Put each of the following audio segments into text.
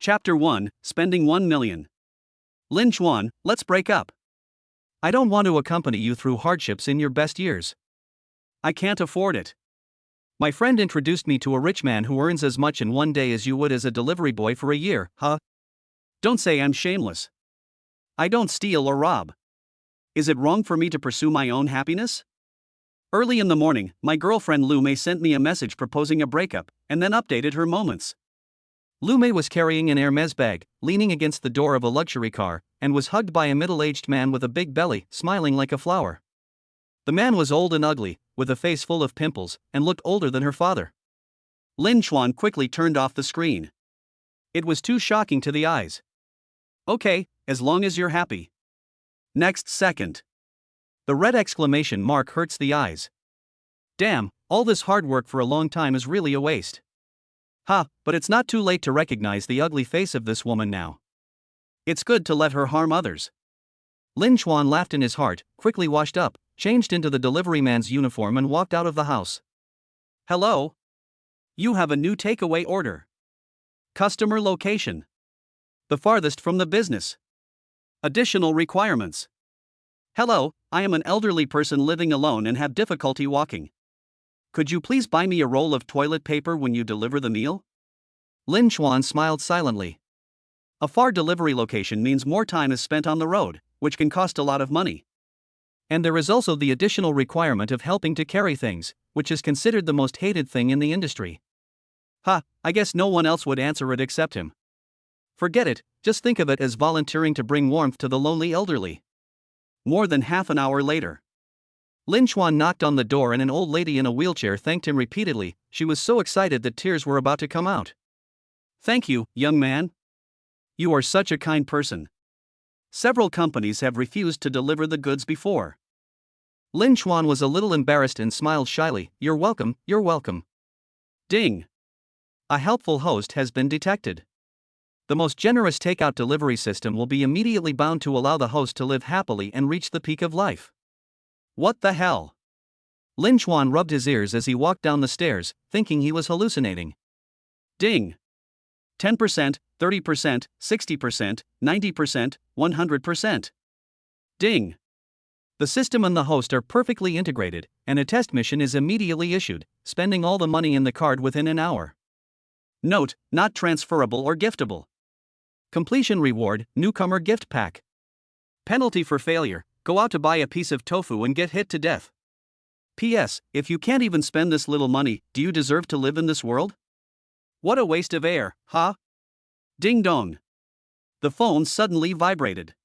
Chapter 1, Spending 1 Million. Lin Chuan, let's break up. I don't want to accompany you through hardships in your best years. I can't afford it. My friend introduced me to a rich man who earns as much in one day as you would as a delivery boy for a year, huh? Don't say I'm shameless. I don't steal or rob. Is it wrong for me to pursue my own happiness? Early in the morning, my girlfriend Lu Mei sent me a message proposing a breakup, and then updated her moments. Lu Mei was carrying an Hermes bag, leaning against the door of a luxury car, and was hugged by a middle-aged man with a big belly, smiling like a flower. The man was old and ugly, with a face full of pimples, and looked older than her father. Lin Chuan quickly turned off the screen. It was too shocking to the eyes. Okay, as long as you're happy. Next second. The red exclamation mark hurts the eyes. Damn, all this hard work for a long time is really a waste. Ha, but it's not too late to recognize the ugly face of this woman now. It's good to let her harm others. Lin Chuan laughed in his heart, quickly washed up, changed into the delivery man's uniform and walked out of the house. Hello? You have a new takeaway order. Customer location. The farthest from the business. Additional requirements. Hello, I am an elderly person living alone and have difficulty walking. Could you please buy me a roll of toilet paper when you deliver the meal? Lin Chuan smiled silently. A far delivery location means more time is spent on the road, which can cost a lot of money. And there is also the additional requirement of helping to carry things, which is considered the most hated thing in the industry. Ha, I guess no one else would answer it except him. Forget it, just think of it as volunteering to bring warmth to the lonely elderly. More than half an hour later. Lin Chuan knocked on the door and an old lady in a wheelchair thanked him repeatedly. She was so excited that tears were about to come out. Thank you, young man. You are such a kind person. Several companies have refused to deliver the goods before. Lin Chuan was a little embarrassed and smiled shyly. You're welcome, you're welcome. Ding. A helpful host has been detected. The most generous takeout delivery system will be immediately bound to allow the host to live happily and reach the peak of life. What the hell? Lin Chuan rubbed his ears as he walked down the stairs, thinking he was hallucinating. Ding. 10%, 30%, 60%, 90%, 100%. Ding. The system and the host are perfectly integrated, and a test mission is immediately issued, spending all the money in the card within an hour. Note, not transferable or giftable. Completion reward, newcomer gift pack. Penalty for failure, go out to buy a piece of tofu and get hit to death. P.S. If you can't even spend this little money, do you deserve to live in this world? What a waste of air, huh? Ding dong. The phone suddenly vibrated.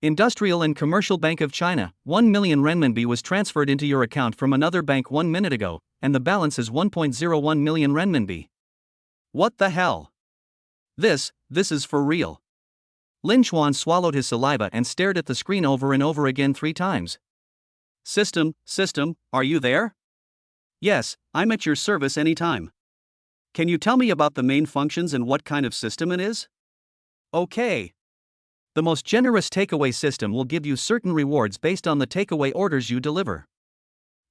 Industrial and Commercial Bank of China, 1 million renminbi was transferred into your account from another bank 1 minute ago, and the balance is 1.01 million renminbi. What the hell? This is for real. Lin Chuan swallowed his saliva and stared at the screen over and over again 3 times. System, are you there? Yes, I'm at your service anytime. Can you tell me about the main functions and what kind of system it is? Okay. The most generous takeaway system will give you certain rewards based on the takeaway orders you deliver.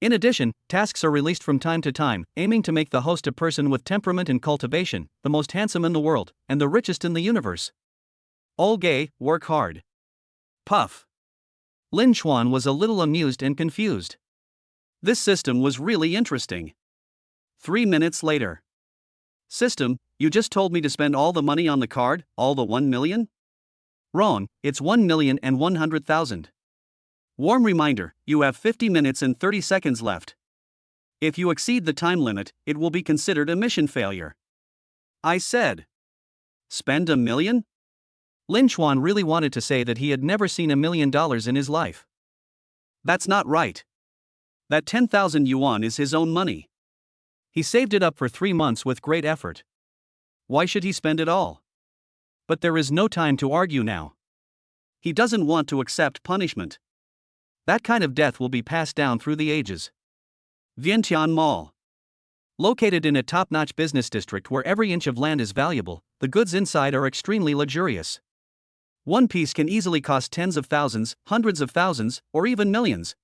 In addition, tasks are released from time to time, aiming to make the host a person with temperament and cultivation, the most handsome in the world, and the richest in the universe. All gay, work hard. Puff. Lin Chuan was a little amused and confused. This system was really interesting. 3 minutes later. System, you just told me to spend all the money on the card, all the 1 million? Wrong, it's 1,100,000. Warm reminder, you have 50 minutes and 30 seconds left. If you exceed the time limit, it will be considered a mission failure. I said. Spend $1 million? Lin Chuan really wanted to say that he had never seen $1 million in his life. That's not right. That 10,000 yuan is his own money. He saved it up for 3 months with great effort. Why should he spend it all? But there is no time to argue now. He doesn't want to accept punishment. That kind of death will be passed down through the ages. Vientiane Mall. Located in a top-notch business district where every inch of land is valuable, the goods inside are extremely luxurious. One piece can easily cost tens of thousands, hundreds of thousands, or even millions.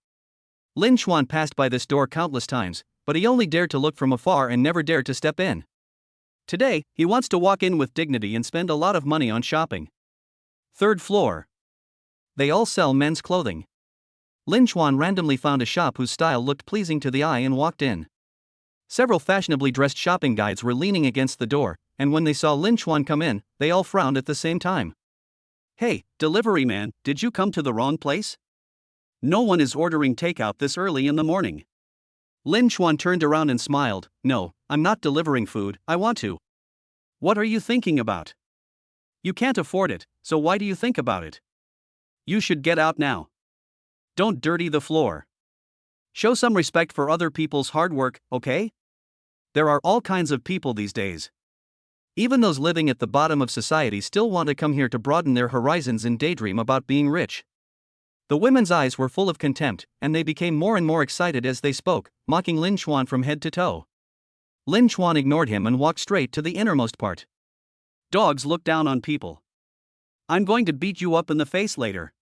Lin Chuan passed by this door countless times, but he only dared to look from afar and never dared to step in. Today, he wants to walk in with dignity and spend a lot of money on shopping. Third floor. They all sell men's clothing. Lin Chuan randomly found a shop whose style looked pleasing to the eye and walked in. Several fashionably dressed shopping guides were leaning against the door, and when they saw Lin Chuan come in, they all frowned at the same time. Hey, delivery man, did you come to the wrong place? No one is ordering takeout this early in the morning. Lin Chuan turned around and smiled. No, I'm not delivering food, I want to. What are you thinking about? You can't afford it, so why do you think about it? You should get out now. Don't dirty the floor. Show some respect for other people's hard work, okay? There are all kinds of people these days. Even those living at the bottom of society still want to come here to broaden their horizons and daydream about being rich. The women's eyes were full of contempt, and they became more and more excited as they spoke, mocking Lin Chuan from head to toe. Lin Chuan ignored him and walked straight to the innermost part. Dogs look down on people. I'm going to beat you up in the face later.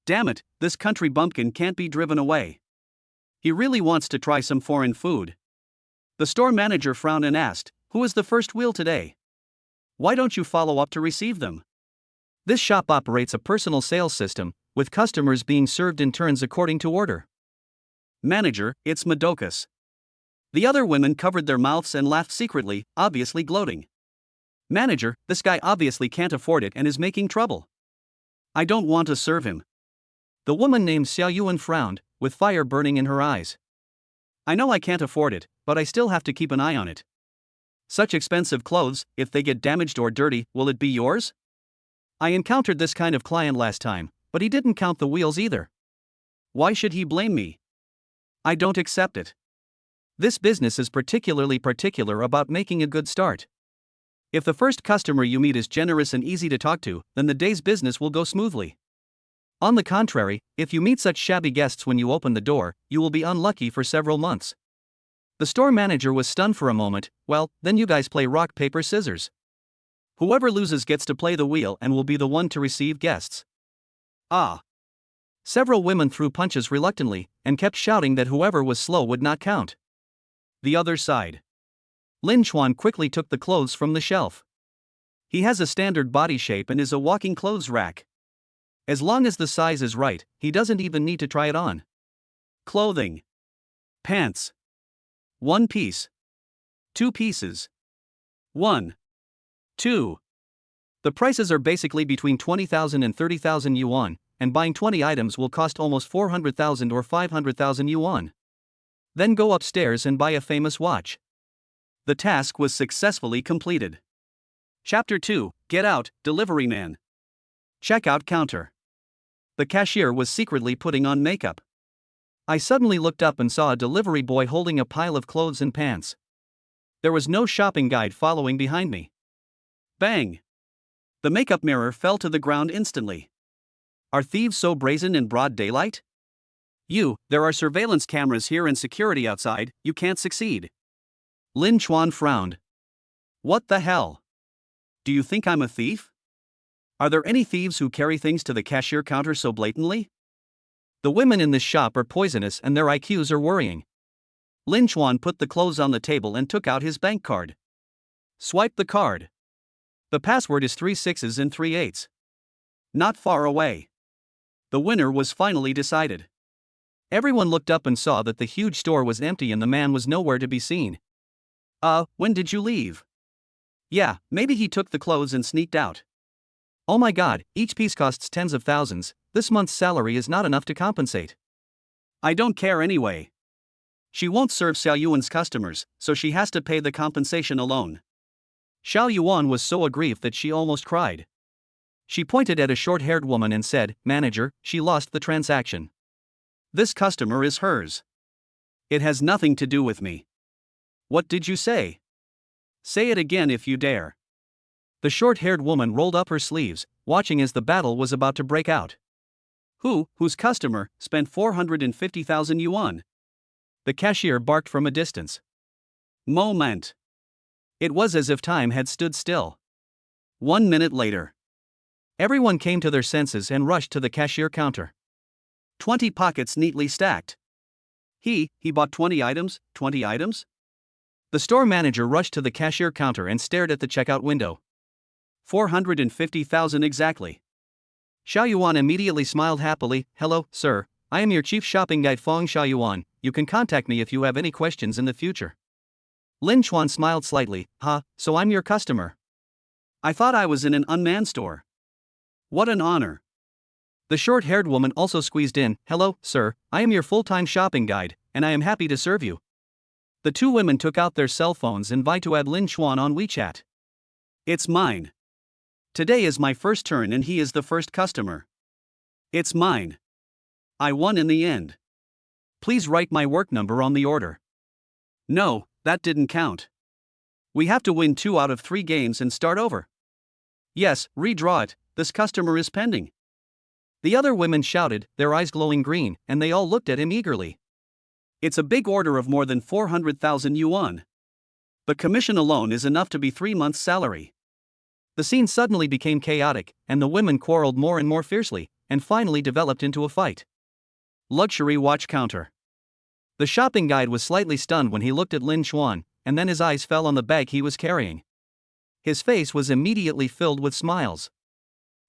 Damn it, this country bumpkin can't be driven away. He really wants to try some foreign food. The store manager frowned and asked, "Who is the first wheel today? Why don't you follow up to receive them?" This shop operates a personal sales system, with customers being served in turns according to order. Manager, it's Madokas. The other women covered their mouths and laughed secretly, obviously gloating. Manager, this guy obviously can't afford it and is making trouble. I don't want to serve him. The woman named Xiao Yuan frowned, with fire burning in her eyes. I know I can't afford it, but I still have to keep an eye on it. Such expensive clothes, if they get damaged or dirty, will it be yours? I encountered this kind of client last time, but he didn't count the wheels either. Why should he blame me? I don't accept it. This business is particularly particular about making a good start. If the first customer you meet is generous and easy to talk to, then the day's business will go smoothly. On the contrary, if you meet such shabby guests when you open the door, you will be unlucky for several months. The store manager was stunned for a moment. Well, then you guys play rock, paper, scissors. Whoever loses gets to play the wheel and will be the one to receive guests. Ah. Several women threw punches reluctantly, and kept shouting that whoever was slow would not count. The other side. Lin Chuan quickly took the clothes from the shelf. He has a standard body shape and is a walking clothes rack. As long as the size is right, he doesn't even need to try it on. Clothing. Pants. 1 piece. 2 pieces. 1. 2. The prices are basically between 20,000 and 30,000 yuan, and buying 20 items will cost almost 400,000 or 500,000 yuan. Then go upstairs and buy a famous watch. The task was successfully completed. Chapter 2, Get Out, Delivery Man. Checkout counter. The cashier was secretly putting on makeup. I suddenly looked up and saw a delivery boy holding a pile of clothes and pants. There was no shopping guide following behind me. Bang! The makeup mirror fell to the ground instantly. Are thieves so brazen in broad daylight? There are surveillance cameras here and security outside, you can't succeed. Lin Chuan frowned. What the hell? Do you think I'm a thief? Are there any thieves who carry things to the cashier counter so blatantly? The women in this shop are poisonous and their IQs are worrying. Lin Chuan put the clothes on the table and took out his bank card. Swipe the card. The password is 3 6s and 3 8s. Not far away. The winner was finally decided. Everyone looked up and saw that the huge store was empty and the man was nowhere to be seen. When did you leave? Yeah, maybe he took the clothes and sneaked out. Oh my god, each piece costs tens of thousands, this month's salary is not enough to compensate. I don't care anyway. She won't serve Xiao Yuan's customers, so she has to pay the compensation alone. Xiao Yuan was so aggrieved that she almost cried. She pointed at a short-haired woman and said, "Manager, she lost the transaction. This customer is hers. It has nothing to do with me." What did you say? Say it again if you dare. The short-haired woman rolled up her sleeves, watching as the battle was about to break out. Whose customer, spent 450,000 yuan? The cashier barked from a distance. Moment. It was as if time had stood still. 1 minute later. Everyone came to their senses and rushed to the cashier counter. 20 pockets neatly stacked. He bought 20 items, 20 items? The store manager rushed to the cashier counter and stared at the checkout window. 450,000 exactly. Xiaoyuan immediately smiled happily. Hello, sir. I am your chief shopping guide Feng Xiaoyuan. You can contact me if you have any questions in the future. Lin Chuan smiled slightly. So I'm your customer. I thought I was in an unmanned store. What an honor. The short-haired woman also squeezed in. Hello, sir. I am your full-time shopping guide, and I am happy to serve you. The two women took out their cell phones and vied to add Lin Chuan on WeChat. It's mine. Today is my first turn and he is the first customer. It's mine. I won in the end. Please write my work number on the order. No, that didn't count. We have to win 2 out of 3 games and start over. Yes, redraw it, this customer is pending. The other women shouted, their eyes glowing green, and they all looked at him eagerly. It's a big order of more than 400,000 yuan. The commission alone is enough to be 3 months' salary. The scene suddenly became chaotic, and the women quarreled more and more fiercely, and finally developed into a fight. Luxury watch counter. The shopping guide was slightly stunned when he looked at Lin Chuan, and then his eyes fell on the bag he was carrying. His face was immediately filled with smiles.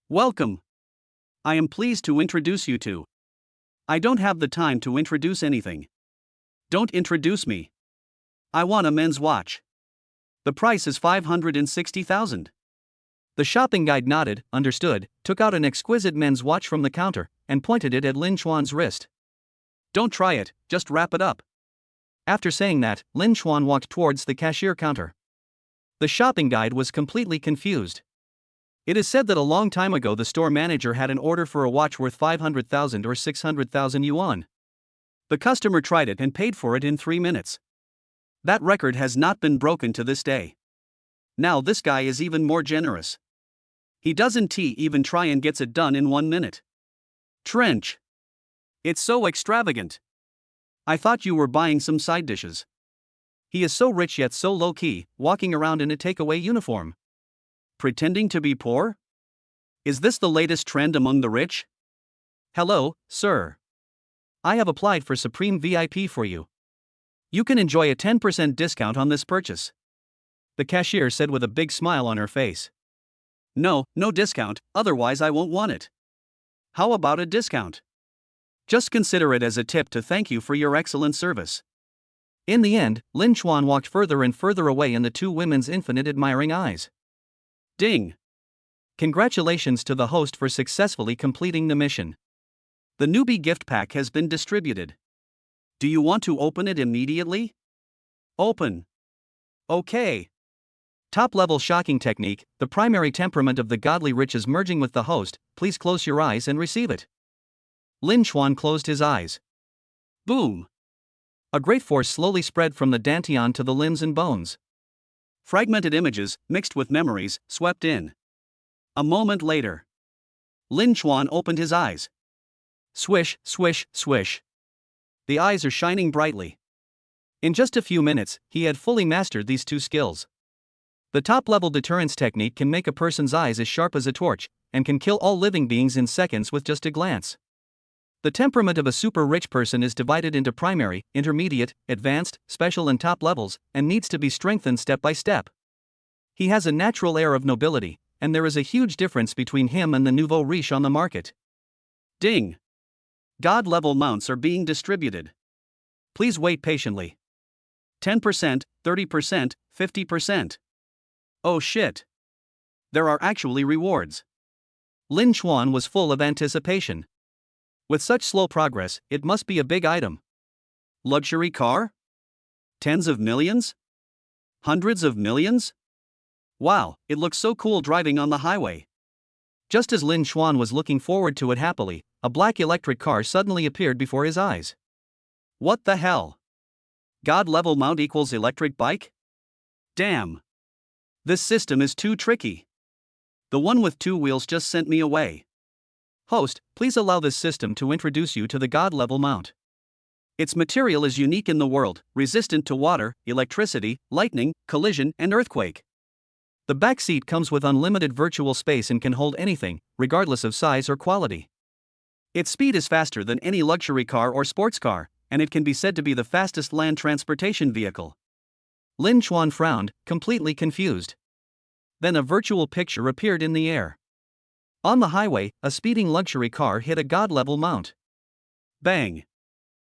Welcome. I am pleased to introduce you to. I don't have the time to introduce anything. Don't introduce me. I want a men's watch. The price is 560,000. The shopping guide nodded, understood, took out an exquisite men's watch from the counter, and pointed it at Lin Chuan's wrist. Don't try it, just wrap it up. After saying that, Lin Chuan walked towards the cashier counter. The shopping guide was completely confused. It is said that a long time ago the store manager had an order for a watch worth 500,000 or 600,000 yuan. The customer tried it and paid for it in 3 minutes. That record has not been broken to this day. Now this guy is even more generous. He doesn't even try and gets it done in 1 minute. Trench. It's so extravagant. I thought you were buying some side dishes. He is so rich yet so low-key, walking around in a takeaway uniform. Pretending to be poor? Is this the latest trend among the rich? Hello, sir. I have applied for Supreme VIP for you. You can enjoy a 10% discount on this purchase. The cashier said with a big smile on her face. No discount, otherwise I won't want it. How about a discount? Just consider it as a tip to thank you for your excellent service. In the end, Lin Chuan walked further and further away in the two women's infinite admiring eyes. Ding! Congratulations to the host for successfully completing the mission. The newbie gift pack has been distributed. Do you want to open it immediately? Open. Okay. Top-level shocking technique, the primary temperament of the godly rich is merging with the host. Please close your eyes and receive it. Lin Chuan closed his eyes. Boom! A great force slowly spread from the dantian to the limbs and bones. Fragmented images, mixed with memories, swept in. A moment later, Lin Chuan opened his eyes. Swish, swish, swish. The eyes are shining brightly. In just a few minutes, he had fully mastered these two skills. The top-level deterrence technique can make a person's eyes as sharp as a torch, and can kill all living beings in seconds with just a glance. The temperament of a super-rich person is divided into primary, intermediate, advanced, special and top levels, and needs to be strengthened step by step. He has a natural air of nobility, and there is a huge difference between him and the nouveau riche on the market. Ding! God-level mounts are being distributed. Please wait patiently. 10%, 30%, 50%. Oh shit! There are actually rewards. Lin Chuan was full of anticipation. With such slow progress, it must be a big item. Luxury car? Tens of millions? Hundreds of millions? Wow, it looks so cool driving on the highway. Just as Lin Chuan was looking forward to it happily, a black electric car suddenly appeared before his eyes. What the hell? God-level mount equals electric bike? Damn. This system is too tricky. The one with 2 wheels just sent me away. Host, please allow this system to introduce you to the God-level mount. Its material is unique in the world, resistant to water, electricity, lightning, collision, and earthquake. The back seat comes with unlimited virtual space and can hold anything, regardless of size or quality. Its speed is faster than any luxury car or sports car, and it can be said to be the fastest land transportation vehicle. Lin Chuan frowned, completely confused. Then a virtual picture appeared in the air. On the highway, a speeding luxury car hit a god-level mount. Bang!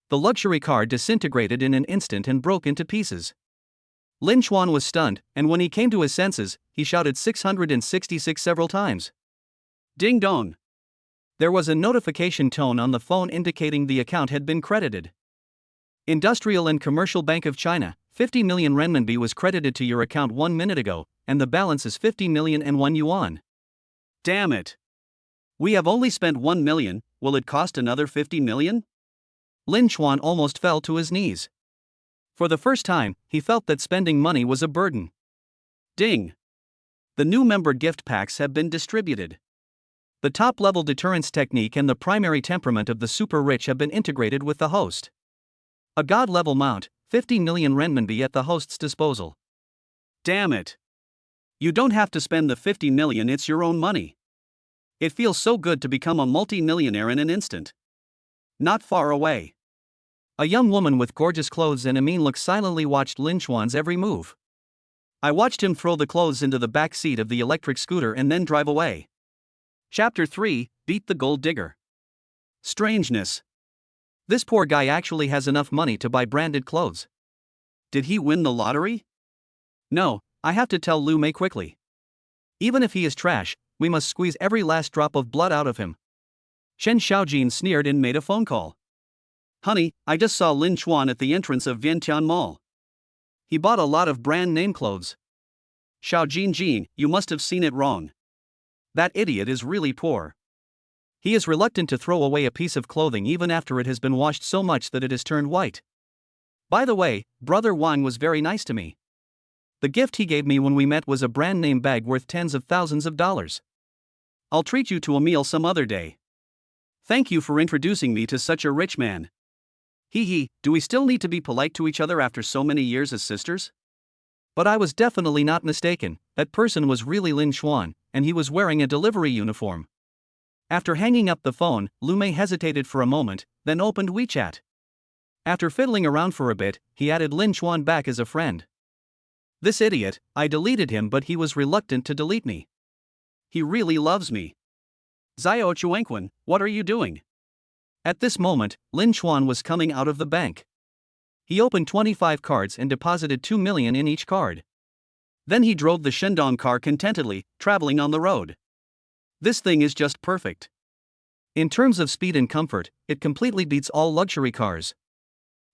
The luxury car disintegrated in an instant and broke into pieces. Lin Chuan was stunned, and when he came to his senses, he shouted 666 several times. Ding dong! There was a notification tone on the phone indicating the account had been credited. Industrial and Commercial Bank of China, 50 million renminbi was credited to your account 1 minute ago, and the balance is 50 million and 1 yuan. Damn it! We have only spent 1 million, will it cost another 50 million? Lin Chuan almost fell to his knees. For the first time, he felt that spending money was a burden. Ding! The new member gift packs have been distributed. The top-level deterrence technique and the primary temperament of the super-rich have been integrated with the host. A god-level mount, 50 million renminbi at the host's disposal. Damn it! You don't have to spend the 50 million, it's your own money. It feels so good to become a multi-millionaire in an instant. Not far away. A young woman with gorgeous clothes and a mean look silently watched Lin Chuan's every move. I watched him throw the clothes into the back seat of the electric scooter and then drive away. Chapter 3, Beat the Gold Digger. Strangeness. This poor guy actually has enough money to buy branded clothes. Did he win the lottery? No, I have to tell Lu Mei quickly. Even if he is trash, we must squeeze every last drop of blood out of him. Shen Xiaojin sneered and made a phone call. Honey, I just saw Lin Chuan at the entrance of Vientiane Mall. He bought a lot of brand name clothes. Xiaojin Jin, you must have seen it wrong. That idiot is really poor. He is reluctant to throw away a piece of clothing even after it has been washed so much that it has turned white. By the way, Brother Wang was very nice to me. The gift he gave me when we met was a brand name bag worth tens of thousands of dollars. I'll treat you to a meal some other day. Thank you for introducing me to such a rich man. Hee hee, do we still need to be polite to each other after so many years as sisters? But I was definitely not mistaken, that person was really Lin Chuan, and he was wearing a delivery uniform. After hanging up the phone, Lu Mei hesitated for a moment, then opened WeChat. After fiddling around for a bit, he added Lin Chuan back as a friend. This idiot, I deleted him but he was reluctant to delete me. He really loves me. Xiao Chuanquan, what are you doing? At this moment, Lin Chuan was coming out of the bank. He opened 25 cards and deposited 2 million in each card. Then he drove the Shendong car contentedly, traveling on the road. This thing is just perfect. In terms of speed and comfort, it completely beats all luxury cars.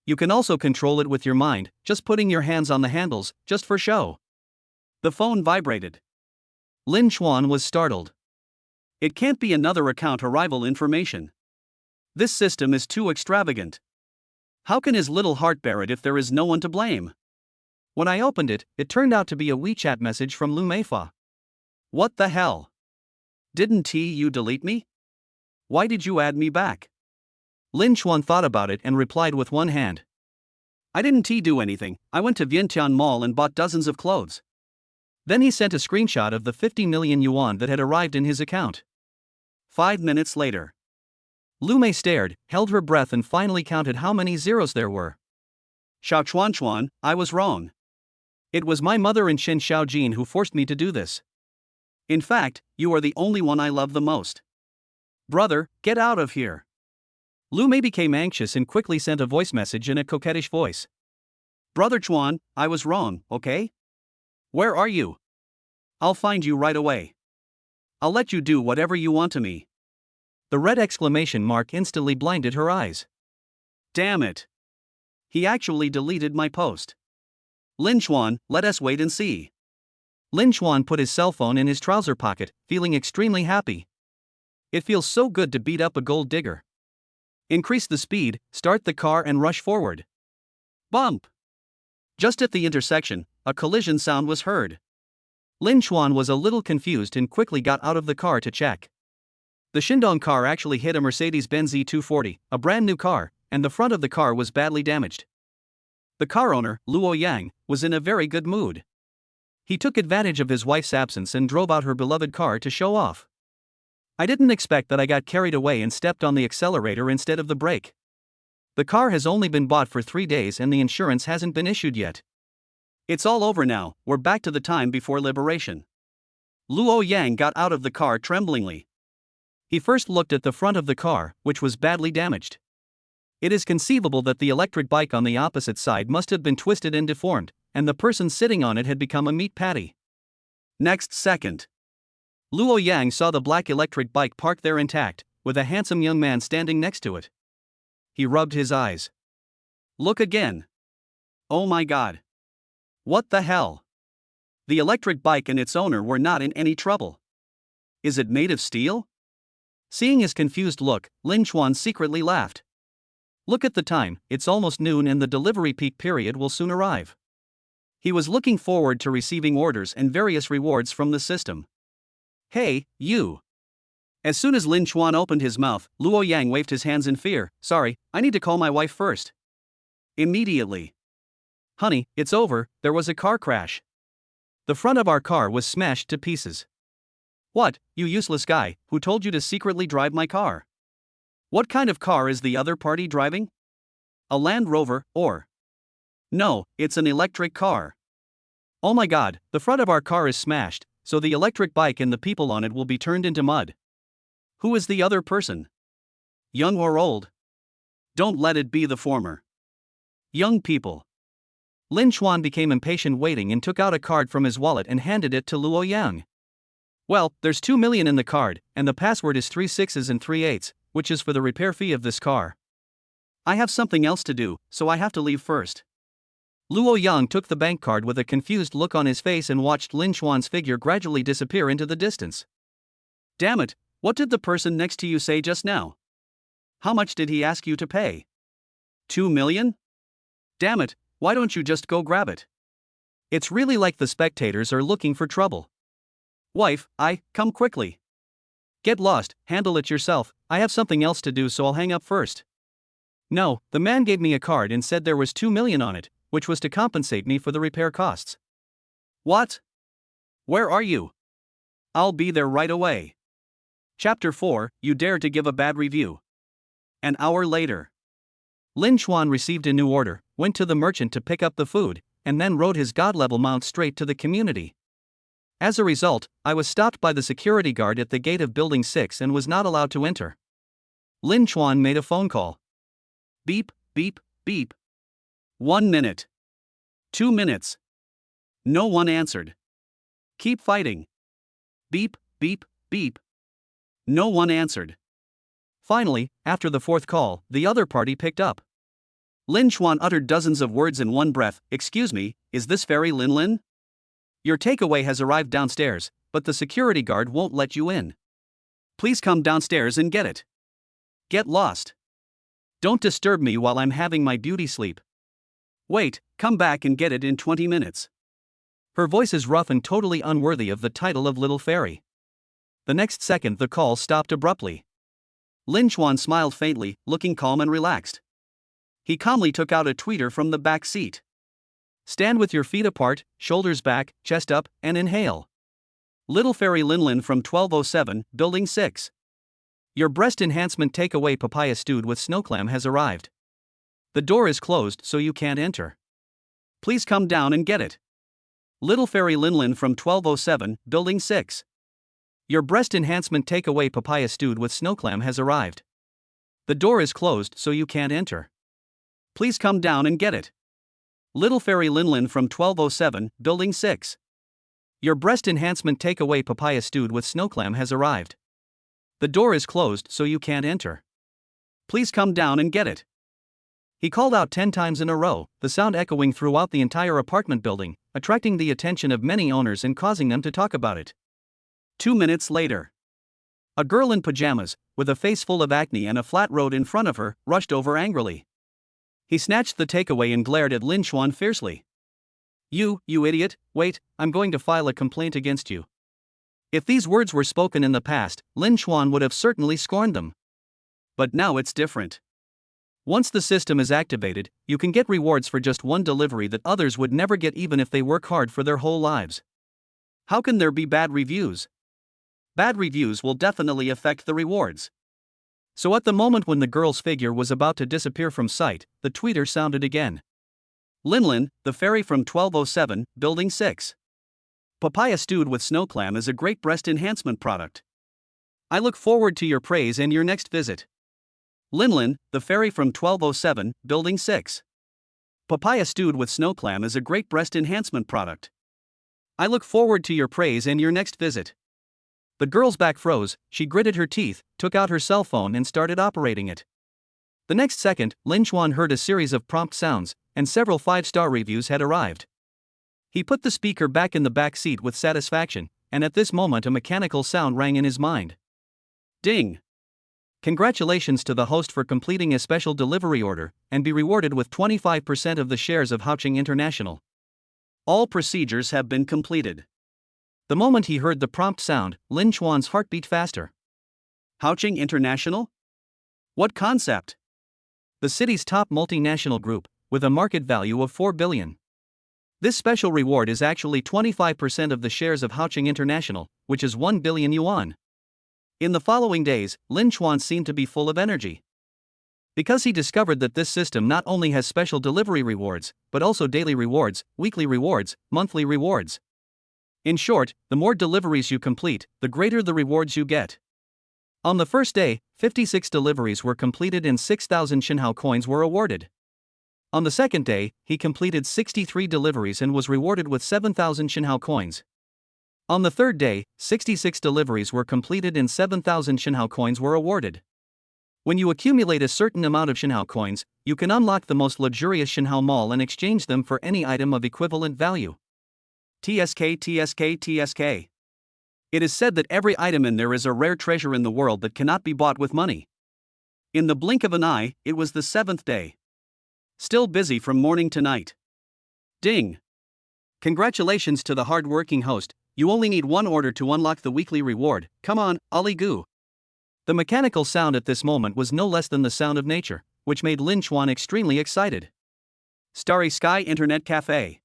You can also control it with your mind, just putting your hands on the handles, just for show. The phone vibrated. Lin Chuan was startled. It can't be another account arrival information. This system is too extravagant. How can his little heart bear it if there is no one to blame? When I opened it, it turned out to be a WeChat message from Lu Meifa. What the hell? Didn't you delete me? Why did you add me back? Lin Chuan thought about it and replied with one hand. I didn't do anything, I went to Vientiane Mall and bought dozens of clothes. Then he sent a screenshot of the 50 million yuan that had arrived in his account. 5 minutes later. Lu Mei stared, held her breath and finally counted how many zeros there were. Xiao Chuan, I was wrong. It was my mother and Shen Xiaojin who forced me to do this. In fact, you are the only one I love the most. Brother, get out of here. Lu Mei became anxious and quickly sent a voice message in a coquettish voice. Brother Chuan, I was wrong, okay? Where are you? I'll find you right away. I'll let you do whatever you want to me. The red exclamation mark instantly blinded her eyes. Damn it. He actually deleted my post. Lin Chuan, let us wait and see. Lin Chuan put his cell phone in his trouser pocket, feeling extremely happy. It feels so good to beat up a gold digger. Increase the speed, start the car and rush forward. Bump! Just at the intersection, a collision sound was heard. Lin Chuan was a little confused and quickly got out of the car to check. The Shendong car actually hit a Mercedes-Benz E240, a brand new car, and the front of the car was badly damaged. The car owner, Luo Yang, was in a very good mood. He took advantage of his wife's absence and drove out her beloved car to show off. I didn't expect that I got carried away and stepped on the accelerator instead of the brake. The car has only been bought for 3 days and the insurance hasn't been issued yet. It's all over now, we're back to the time before liberation. Luo Yang got out of the car tremblingly. He first looked at the front of the car, which was badly damaged. It is conceivable that the electric bike on the opposite side must have been twisted and deformed, and the person sitting on it had become a meat patty. Next second, Luo Yang saw the black electric bike parked there intact, with a handsome young man standing next to it. He rubbed his eyes. Look again. Oh my god. What the hell? The electric bike and its owner were not in any trouble. Is it made of steel? Seeing his confused look, Lin Chuan secretly laughed. Look at the time, it's almost noon and the delivery peak period will soon arrive. He was looking forward to receiving orders and various rewards from the system. Hey, you! As soon as Lin Chuan opened his mouth, Luo Yang waved his hands in fear. Sorry, I need to call my wife first. Immediately. Honey, it's over, there was a car crash. The front of our car was smashed to pieces. What, you useless guy, who told you to secretly drive my car? What kind of car is the other party driving? A Land Rover, or? No, it's an electric car. Oh my god, the front of our car is smashed, so the electric bike and the people on it will be turned into mud. Who is the other person? Young or old? Don't let it be the former. Young people. Lin Chuan became impatient waiting and took out a card from his wallet and handed it to Luo Yang. Well, there's 2 million in the card, and the password is 3 6s and 3 8s, which is for the repair fee of this car. I have something else to do, so I have to leave first. Luo Yang took the bank card with a confused look on his face and watched Lin Chuan's figure gradually disappear into the distance. Damn it, what did the person next to you say just now? How much did he ask you to pay? 2 million? Damn it, why don't you just go grab it? It's really like the spectators are looking for trouble. Wife, come quickly. Get lost, handle it yourself, I have something else to do so I'll hang up first. No, the man gave me a card and said there was 2 million on it, which was to compensate me for the repair costs. What? Where are you? I'll be there right away. Chapter 4, You Dare to Give a Bad Review. An hour later. Lin Chuan received a new order, went to the merchant to pick up the food, and then rode his god-level mount straight to the community. As a result, I was stopped by the security guard at the gate of Building 6 and was not allowed to enter. Lin Chuan made a phone call. Beep, beep, beep. 1 minute. 2 minutes. No one answered. Keep fighting. Beep, beep, beep. No one answered. Finally, after the fourth call, the other party picked up. Lin Chuan uttered dozens of words in one breath. Excuse me, is this Fairy Lin Lin? Your takeaway has arrived downstairs, but the security guard won't let you in. Please come downstairs and get it. Get lost. Don't disturb me while I'm having my beauty sleep. Wait, come back and get it in 20 minutes. Her voice is rough and totally unworthy of the title of Little Fairy. The next second the call stopped abruptly. Lin Chuan smiled faintly, looking calm and relaxed. He calmly took out a tweeter from the back seat. Stand with your feet apart, shoulders back, chest up, and inhale. Little Fairy Lin Lin from 1207, Building 6. Your breast enhancement takeaway papaya stewed with snow clam has arrived. The door is closed so you can't enter. Please come down and get it. Little Fairy Lin Lin from 1207, Building 6. Your breast enhancement takeaway papaya stewed with snow clam has arrived. The door is closed so you can't enter. Please come down and get it. Little Fairy Lin Lin from 1207, Building 6. Your breast enhancement takeaway papaya stewed with snow clam has arrived. The door is closed so you can't enter. Please come down and get it. He called out 10 times in a row, the sound echoing throughout the entire apartment building, attracting the attention of many owners and causing them to talk about it. 2 minutes later. A girl in pajamas, with a face full of acne and a flat road in front of her, rushed over angrily. He snatched the takeaway and glared at Lin Chuan fiercely. You idiot, wait, I'm going to file a complaint against you. If these words were spoken in the past, Lin Chuan would have certainly scorned them. But now it's different. Once the system is activated, you can get rewards for just one delivery that others would never get even if they work hard for their whole lives. How can there be bad reviews? Bad reviews will definitely affect the rewards. So at the moment when the girl's figure was about to disappear from sight, the tweeter sounded again. Linlin, the fairy from 1207, Building 6. Papaya stewed with snow clam is a great breast enhancement product. I look forward to your praise and your next visit. Linlin, the fairy from 1207, Building 6. Papaya stewed with snow clam is a great breast enhancement product. I look forward to your praise and your next visit. The girl's back froze, she gritted her teeth, took out her cell phone and started operating it. The next second, Lin Chuan heard a series of prompt sounds, and several 5-star reviews had arrived. He put the speaker back in the back seat with satisfaction, and at this moment a mechanical sound rang in his mind. Ding! Congratulations to the host for completing a special delivery order, and be rewarded with 25% of the shares of Houching International. All procedures have been completed. The moment he heard the prompt sound, Lin Chuan's heart beat faster. Houching International? What concept? The city's top multinational group, with a market value of 4 billion. This special reward is actually 25% of the shares of Houching International, which is 1 billion yuan. In the following days, Lin Chuan seemed to be full of energy. Because he discovered that this system not only has special delivery rewards, but also daily rewards, weekly rewards, monthly rewards. In short, the more deliveries you complete, the greater the rewards you get. On the first day, 56 deliveries were completed and 6,000 Xinhao coins were awarded. On the second day, he completed 63 deliveries and was rewarded with 7,000 Xinhao coins. On the third day, 66 deliveries were completed and 7,000 Xinhao coins were awarded. When you accumulate a certain amount of Xinhao coins, you can unlock the most luxurious Xinhao mall and exchange them for any item of equivalent value. TSK, TSK, TSK. It is said that every item in there is a rare treasure in the world that cannot be bought with money. In the blink of an eye, it was the 7th day. Still busy from morning to night. Ding! Congratulations to the hard-working host, you only need one order to unlock the weekly reward, come on, Ali Gu. The mechanical sound at this moment was no less than the sound of nature, which made Lin Chuan extremely excited. Starry Sky Internet Cafe.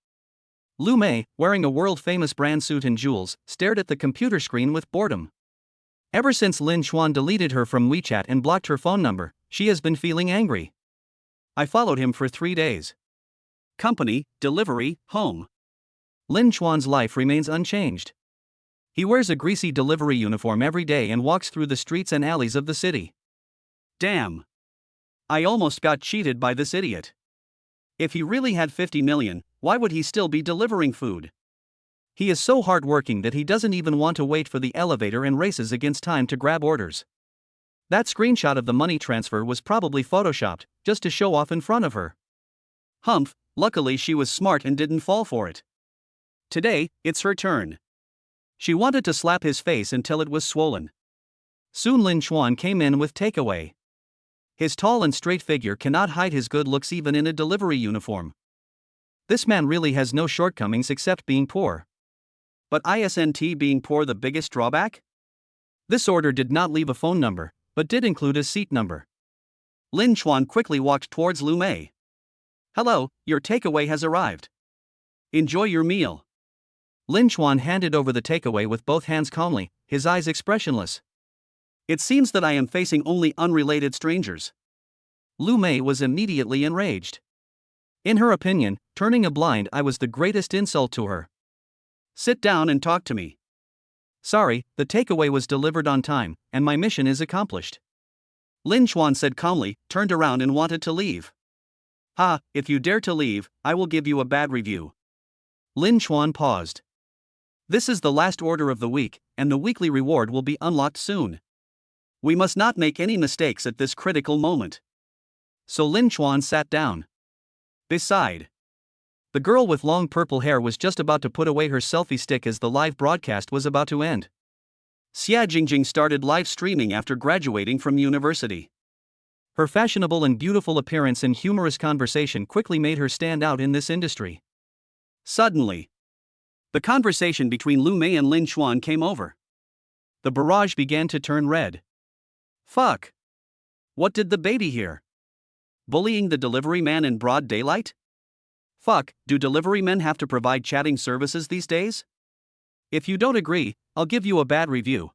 Lu Mei, wearing a world-famous brand suit and jewels, stared at the computer screen with boredom. Ever since Lin Chuan deleted her from WeChat and blocked her phone number, she has been feeling angry. I followed him for 3 days. Company, delivery, home. Lin Chuan's life remains unchanged. He wears a greasy delivery uniform every day and walks through the streets and alleys of the city. Damn. I almost got cheated by this idiot. If he really had 50 million, why would he still be delivering food? He is so hardworking that he doesn't even want to wait for the elevator and races against time to grab orders. That screenshot of the money transfer was probably photoshopped, just to show off in front of her. Humph, luckily she was smart and didn't fall for it. Today, it's her turn. She wanted to slap his face until it was swollen. Soon Lin Chuan came in with takeaway. His tall and straight figure cannot hide his good looks even in a delivery uniform. This man really has no shortcomings except being poor. But isn't being poor the biggest drawback? This order did not leave a phone number, but did include a seat number. Lin Chuan quickly walked towards Lu Mei. Hello, your takeaway has arrived. Enjoy your meal. Lin Chuan handed over the takeaway with both hands calmly, his eyes expressionless. It seems that I am facing only unrelated strangers. Lu Mei was immediately enraged. In her opinion, turning a blind eye was the greatest insult to her. Sit down and talk to me. Sorry, the takeaway was delivered on time, and my mission is accomplished. Lin Chuan said calmly, turned around and wanted to leave. Ha, if you dare to leave, I will give you a bad review. Lin Chuan paused. This is the last order of the week, and the weekly reward will be unlocked soon. We must not make any mistakes at this critical moment. So Lin Chuan sat down. Beside. The girl with long purple hair was just about to put away her selfie stick as the live broadcast was about to end. Xia Jingjing started live streaming after graduating from university. Her fashionable and beautiful appearance and humorous conversation quickly made her stand out in this industry. Suddenly, the conversation between Lu Mei and Lin Chuan came over. The barrage began to turn red. Fuck. What did the baby hear? Bullying the delivery man in broad daylight? Fuck, do delivery men have to provide chatting services these days? If you don't agree, I'll give you a bad review.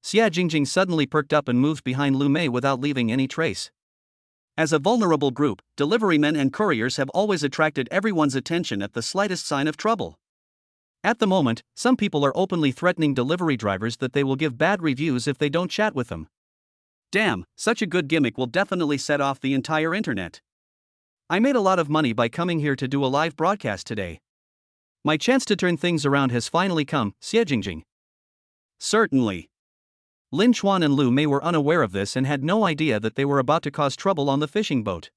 Xia Jingjing suddenly perked up and moved behind Lu Mei without leaving any trace. As a vulnerable group, deliverymen and couriers have always attracted everyone's attention at the slightest sign of trouble. At the moment, some people are openly threatening delivery drivers that they will give bad reviews if they don't chat with them. Damn, such a good gimmick will definitely set off the entire internet. I made a lot of money by coming here to do a live broadcast today. My chance to turn things around has finally come, Xie. Certainly. Lin Chuan and Lu Mei were unaware of this and had no idea that they were about to cause trouble on the fishing boat.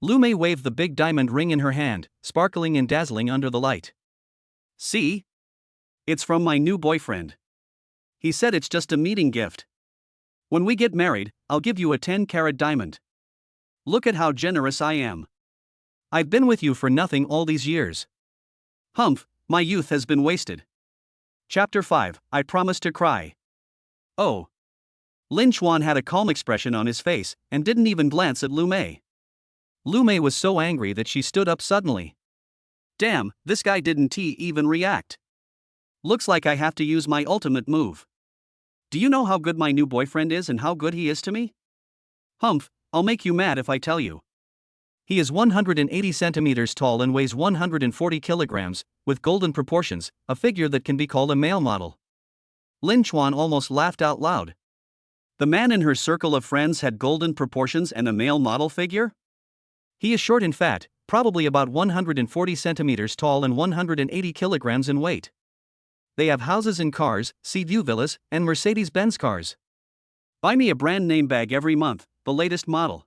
Lu Mei waved the big diamond ring in her hand, sparkling and dazzling under the light. See? It's from my new boyfriend. He said it's just a meeting gift. When we get married, I'll give you a 10-carat diamond. Look at how generous I am. I've been with you for nothing all these years. Humph, my youth has been wasted. Chapter 5, I Promise to Cry. Oh. Lin Chuan had a calm expression on his face, and didn't even glance at Lu Mei. Lu Mei was so angry that she stood up suddenly. Damn, this guy didn't even react. Looks like I have to use my ultimate move. Do you know how good my new boyfriend is and how good he is to me? Humph, I'll make you mad if I tell you. He is 180 centimeters tall and weighs 140 kilograms, with golden proportions, a figure that can be called a male model. Lin Chuan almost laughed out loud. The man in her circle of friends had golden proportions and a male model figure? He is short and fat, probably about 140 centimeters tall and 180 kilograms in weight. They have houses and cars, sea view villas, and Mercedes-Benz cars. Buy me a brand name bag every month, the latest model.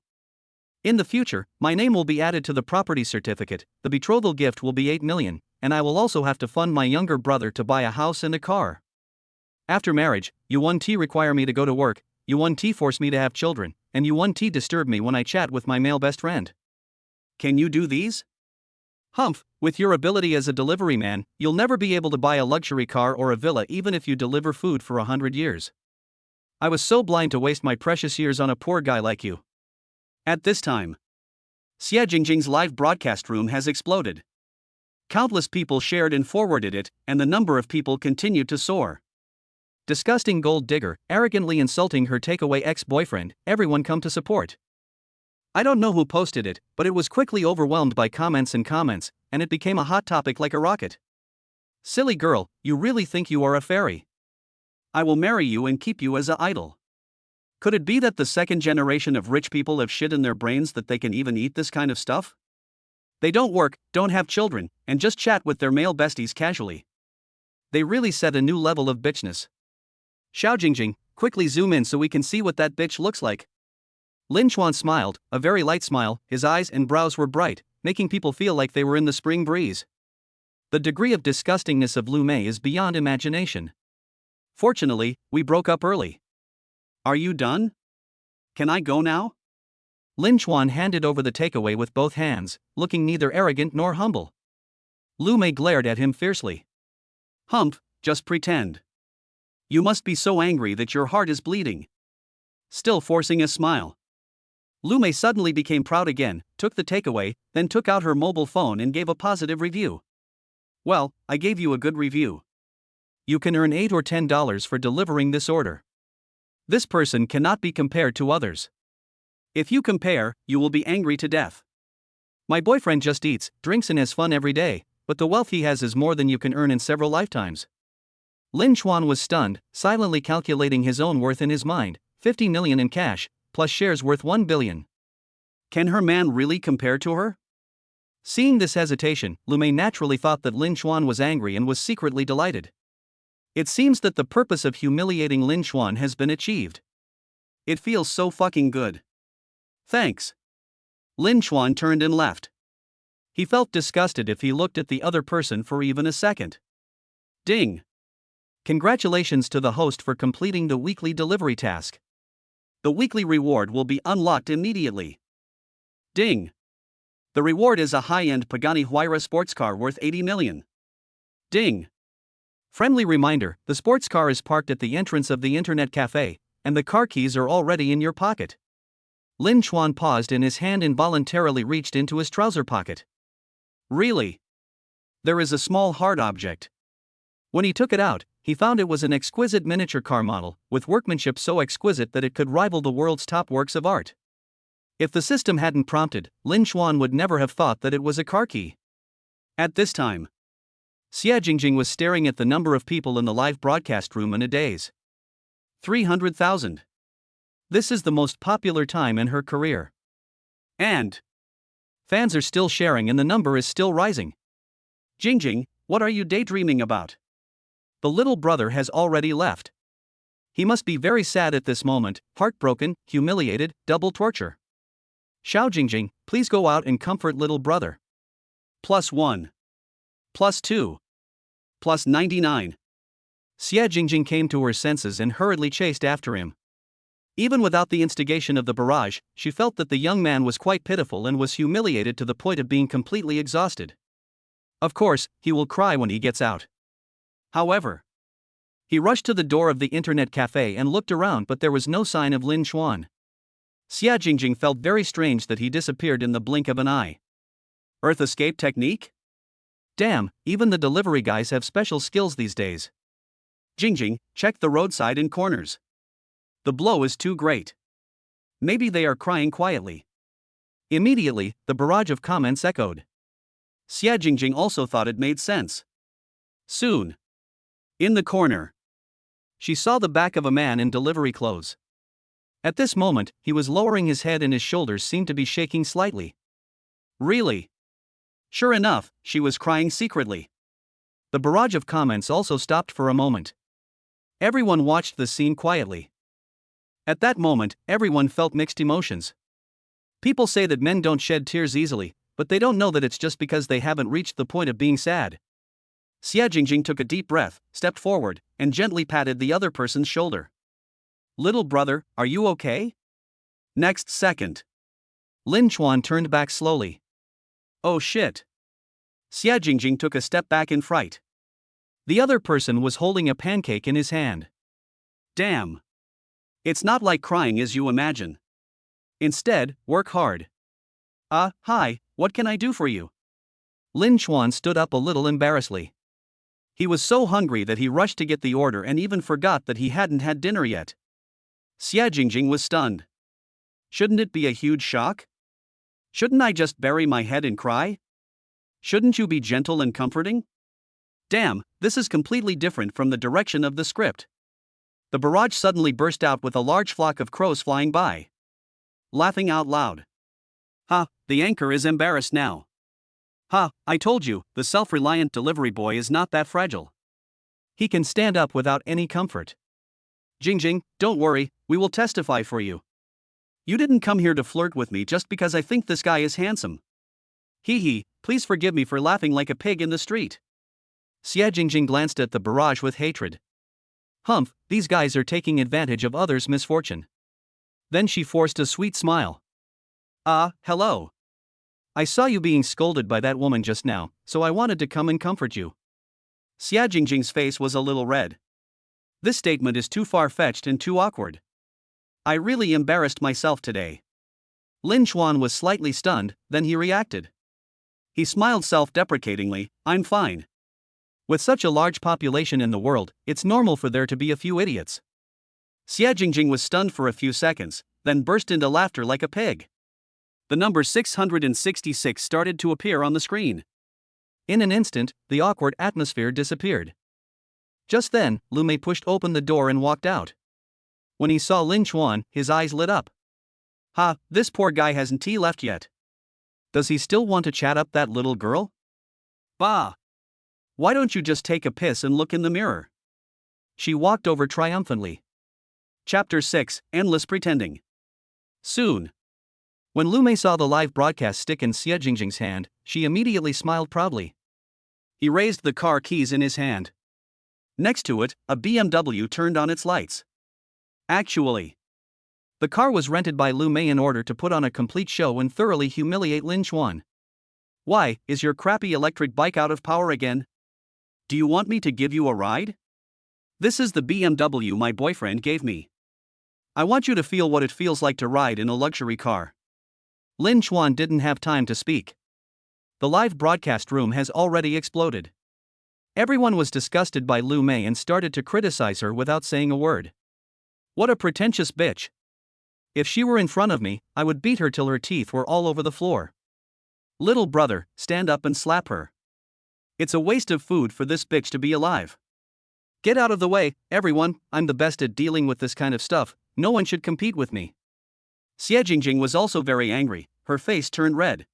In the future, my name will be added to the property certificate, the betrothal gift will be 8 million, and I will also have to fund my younger brother to buy a house and a car. After marriage, you 1T require me to go to work, you 1T force me to have children, and you 1T disturb me when I chat with my male best friend. Can you do these? Humph, with your ability as a delivery man, you'll never be able to buy a luxury car or a villa even if you deliver food for 100 years. I was so blind to waste my precious years on a poor guy like you. At this time, Xie Jingjing's live broadcast room has exploded. Countless people shared and forwarded it, and the number of people continued to soar. Disgusting gold digger, arrogantly insulting her takeaway ex-boyfriend, everyone come to support. I don't know who posted it, but it was quickly overwhelmed by comments, and it became a hot topic like a rocket. Silly girl, you really think you are a fairy? I will marry you and keep you as an idol. Could it be that the second generation of rich people have shit in their brains that they can even eat this kind of stuff? They don't work, don't have children, and just chat with their male besties casually. They really set a new level of bitchness. Xiao Jingjing, quickly zoom in so we can see what that bitch looks like. Lin Chuan smiled, a very light smile, his eyes and brows were bright, making people feel like they were in the spring breeze. The degree of disgustingness of Lu Mei is beyond imagination. Fortunately, we broke up early. Are you done? Can I go now? Lin Chuan handed over the takeaway with both hands, looking neither arrogant nor humble. Lu Mei glared at him fiercely. Humph, just pretend. You must be so angry that your heart is bleeding. Still forcing a smile. Lu Mei suddenly became proud again, took the takeaway, then took out her mobile phone and gave a positive review. Well, I gave you a good review. You can earn $8 or $10 for delivering this order. This person cannot be compared to others. If you compare, you will be angry to death. My boyfriend just eats, drinks and has fun every day, but the wealth he has is more than you can earn in several lifetimes. Lin Chuan was stunned, silently calculating his own worth in his mind, 50 million in cash, plus shares worth 1 billion. Can her man really compare to her? Seeing this hesitation, Lu Mei naturally thought that Lin Chuan was angry and was secretly delighted. It seems that the purpose of humiliating Lin Chuan has been achieved. It feels so fucking good. Thanks. Lin Chuan turned and left. He felt disgusted if he looked at the other person for even a second. Ding. Congratulations to the host for completing the weekly delivery task. The weekly reward will be unlocked immediately. Ding. The reward is a high-end Pagani Huayra sports car worth 80 million. Ding. Friendly reminder, the sports car is parked at the entrance of the internet cafe, and the car keys are already in your pocket. Lin Chuan paused and his hand involuntarily reached into his trouser pocket. Really? There is a small hard object. When he took it out, he found it was an exquisite miniature car model, with workmanship so exquisite that it could rival the world's top works of art. If the system hadn't prompted, Lin Xuan would never have thought that it was a car key. At this time, Xia Jingjing was staring at the number of people in the live broadcast room in a daze. 300,000. This is the most popular time in her career. And fans are still sharing and the number is still rising. Jingjing, what are you daydreaming about? The little brother has already left. He must be very sad at this moment, heartbroken, humiliated, double torture. Xiao Jingjing, please go out and comfort little brother. +1. +2. +99. Xia Jingjing came to her senses and hurriedly chased after him. Even without the instigation of the barrage, she felt that the young man was quite pitiful and was humiliated to the point of being completely exhausted. Of course, he will cry when he gets out. However, he rushed to the door of the internet cafe and looked around, but there was no sign of Lin Xuan. Xia Jingjing felt very strange that he disappeared in the blink of an eye. Earth escape technique? Damn, even the delivery guys have special skills these days. Jingjing, check the roadside and corners. The blow is too great. Maybe they are crying quietly. Immediately, the barrage of comments echoed. Xia Jingjing also thought it made sense. Soon, in the corner, she saw the back of a man in delivery clothes. At this moment, he was lowering his head and his shoulders seemed to be shaking slightly. Really? Sure enough, she was crying secretly. The barrage of comments also stopped for a moment. Everyone watched the scene quietly. At that moment, everyone felt mixed emotions. People say that men don't shed tears easily, but they don't know that it's just because they haven't reached the point of being sad. Xia Jingjing took a deep breath, stepped forward, and gently patted the other person's shoulder. Little brother, are you okay? Next second, Lin Xuan turned back slowly. Oh shit. Xia Jingjing took a step back in fright. The other person was holding a pancake in his hand. Damn. It's not like crying as you imagine. Instead, work hard. Hi, what can I do for you? Lin Xuan stood up a little embarrassedly. He was so hungry that he rushed to get the order and even forgot that he hadn't had dinner yet. Xia Jingjing was stunned. Shouldn't it be a huge shock? Shouldn't I just bury my head and cry? Shouldn't you be gentle and comforting? Damn, this is completely different from the direction of the script. The barrage suddenly burst out with a large flock of crows flying by. Laughing out loud. Ha, the anchor is embarrassed now. Ha, I told you, the self-reliant delivery boy is not that fragile. He can stand up without any comfort. Jingjing, don't worry, we will testify for you. You didn't come here to flirt with me just because I think this guy is handsome. Hee hee, please forgive me for laughing like a pig in the street. Xia Jingjing glanced at the barrage with hatred. Humph, these guys are taking advantage of others' misfortune. Then she forced a sweet smile. Hello. I saw you being scolded by that woman just now, so I wanted to come and comfort you. Xia Jingjing's face was a little red. This statement is too far-fetched and too awkward. I really embarrassed myself today. Lin Xuan was slightly stunned, then he reacted. He smiled self-deprecatingly, I'm fine. With such a large population in the world, it's normal for there to be a few idiots. Xia Jingjing was stunned for a few seconds, then burst into laughter like a pig. The number 666 started to appear on the screen. In an instant, the awkward atmosphere disappeared. Just then, Lu Mei pushed open the door and walked out. When he saw Lin Xuan, his eyes lit up. Ha, this poor guy hasn't tea left yet. Does he still want to chat up that little girl? Bah! Why don't you just take a piss and look in the mirror? She walked over triumphantly. Chapter 6, Endless Pretending. Soon. When Lu Mei saw the live broadcast stick in Xia Jingjing's hand, she immediately smiled proudly. He raised the car keys in his hand. Next to it, a BMW turned on its lights. Actually, the car was rented by Lu Mei in order to put on a complete show and thoroughly humiliate Lin Xuan. Why, is your crappy electric bike out of power again? Do you want me to give you a ride? This is the BMW my boyfriend gave me. I want you to feel what it feels like to ride in a luxury car. Lin Xuan didn't have time to speak. The live broadcast room has already exploded. Everyone was disgusted by Lu Mei and started to criticize her without saying a word. What a pretentious bitch. If she were in front of me, I would beat her till her teeth were all over the floor. Little brother, stand up and slap her. It's a waste of food for this bitch to be alive. Get out of the way, everyone, I'm the best at dealing with this kind of stuff, no one should compete with me. Xie Jingjing was also very angry, her face turned red.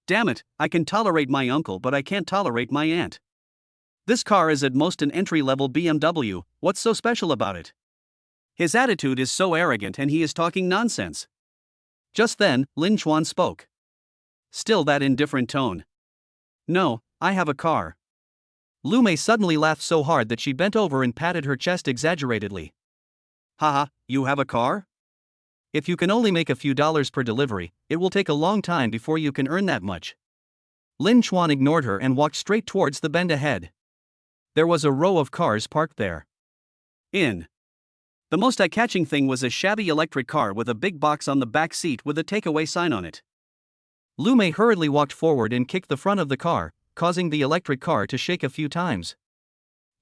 Damn it, I can tolerate my uncle but I can't tolerate my aunt. This car is at most an entry-level BMW, what's so special about it? His attitude is so arrogant and he is talking nonsense. Just then, Lin Chuan spoke. Still that indifferent tone. No, I have a car. Lu Mei suddenly laughed so hard that she bent over and patted her chest exaggeratedly. Haha, you have a car? If you can only make a few dollars per delivery, it will take a long time before you can earn that much. Lin Chuan ignored her and walked straight towards the bend ahead. There was a row of cars parked there. The most eye-catching thing was a shabby electric car with a big box on the back seat with a takeaway sign on it. Lu Mei hurriedly walked forward and kicked the front of the car, causing the electric car to shake a few times.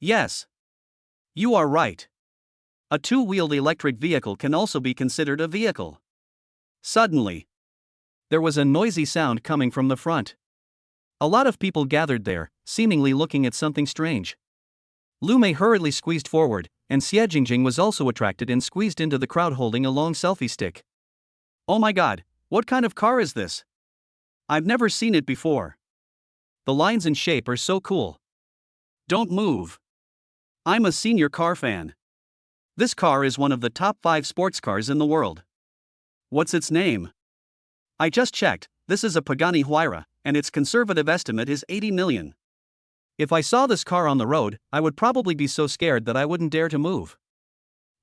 Yes. You are right. A two-wheeled electric vehicle can also be considered a vehicle. Suddenly, there was a noisy sound coming from the front. A lot of people gathered there, seemingly looking at something strange. Lu Mei hurriedly squeezed forward, and Xie Jingjing was also attracted and squeezed into the crowd holding a long selfie stick. Oh my god, what kind of car is this? I've never seen it before. The lines and shape are so cool. Don't move. I'm a senior car fan. This car is one of the top 5 sports cars in the world. What's its name? I just checked, this is a Pagani Huayra, and its conservative estimate is 80 million. If I saw this car on the road, I would probably be so scared that I wouldn't dare to move.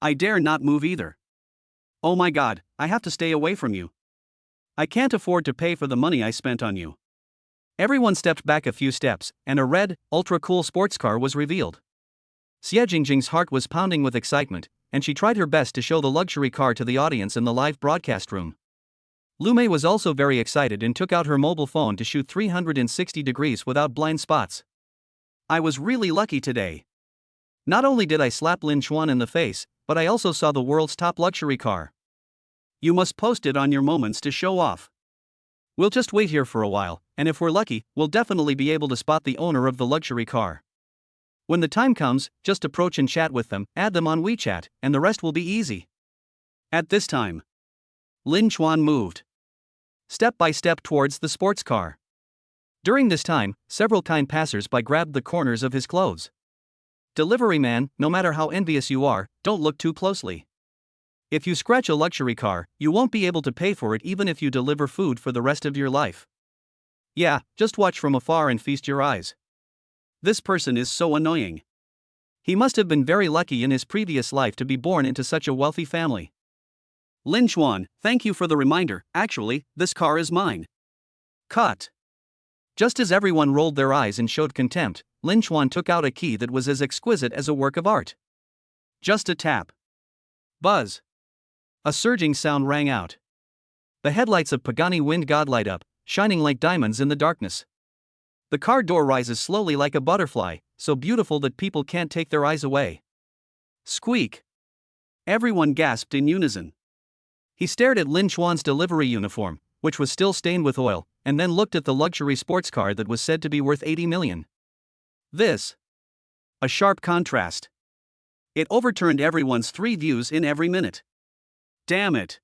I dare not move either. Oh my god, I have to stay away from you. I can't afford to pay for the money I spent on you. Everyone stepped back a few steps, and a red, ultra-cool sports car was revealed. Xie Jingjing's heart was pounding with excitement, and she tried her best to show the luxury car to the audience in the live broadcast room. Lu Mei was also very excited and took out her mobile phone to shoot 360 degrees without blind spots. I was really lucky today. Not only did I slap Lin Chuan in the face, but I also saw the world's top luxury car. You must post it on your moments to show off. We'll just wait here for a while, and if we're lucky, we'll definitely be able to spot the owner of the luxury car. When the time comes, just approach and chat with them, add them on WeChat, and the rest will be easy. At this time, Lin Chuan moved step by step towards the sports car. During this time, several kind passers-by grabbed the corners of his clothes. Delivery man, no matter how envious you are, don't look too closely. If you scratch a luxury car, you won't be able to pay for it even if you deliver food for the rest of your life. Yeah, just watch from afar and feast your eyes. This person is so annoying. He must have been very lucky in his previous life to be born into such a wealthy family. Lin Chuan, thank you for the reminder, actually, this car is mine. Cut. Just as everyone rolled their eyes and showed contempt, Lin Chuan took out a key that was as exquisite as a work of art. Just a tap. Buzz. A surging sound rang out. The headlights of Pagani Wind God light up, shining like diamonds in the darkness. The car door rises slowly like a butterfly, so beautiful that people can't take their eyes away. Squeak. Everyone gasped in unison. He stared at Lin Chuan's delivery uniform, which was still stained with oil, and then looked at the luxury sports car that was said to be worth 80 million. This. A sharp contrast. It overturned everyone's 3 views in every minute. Damn it.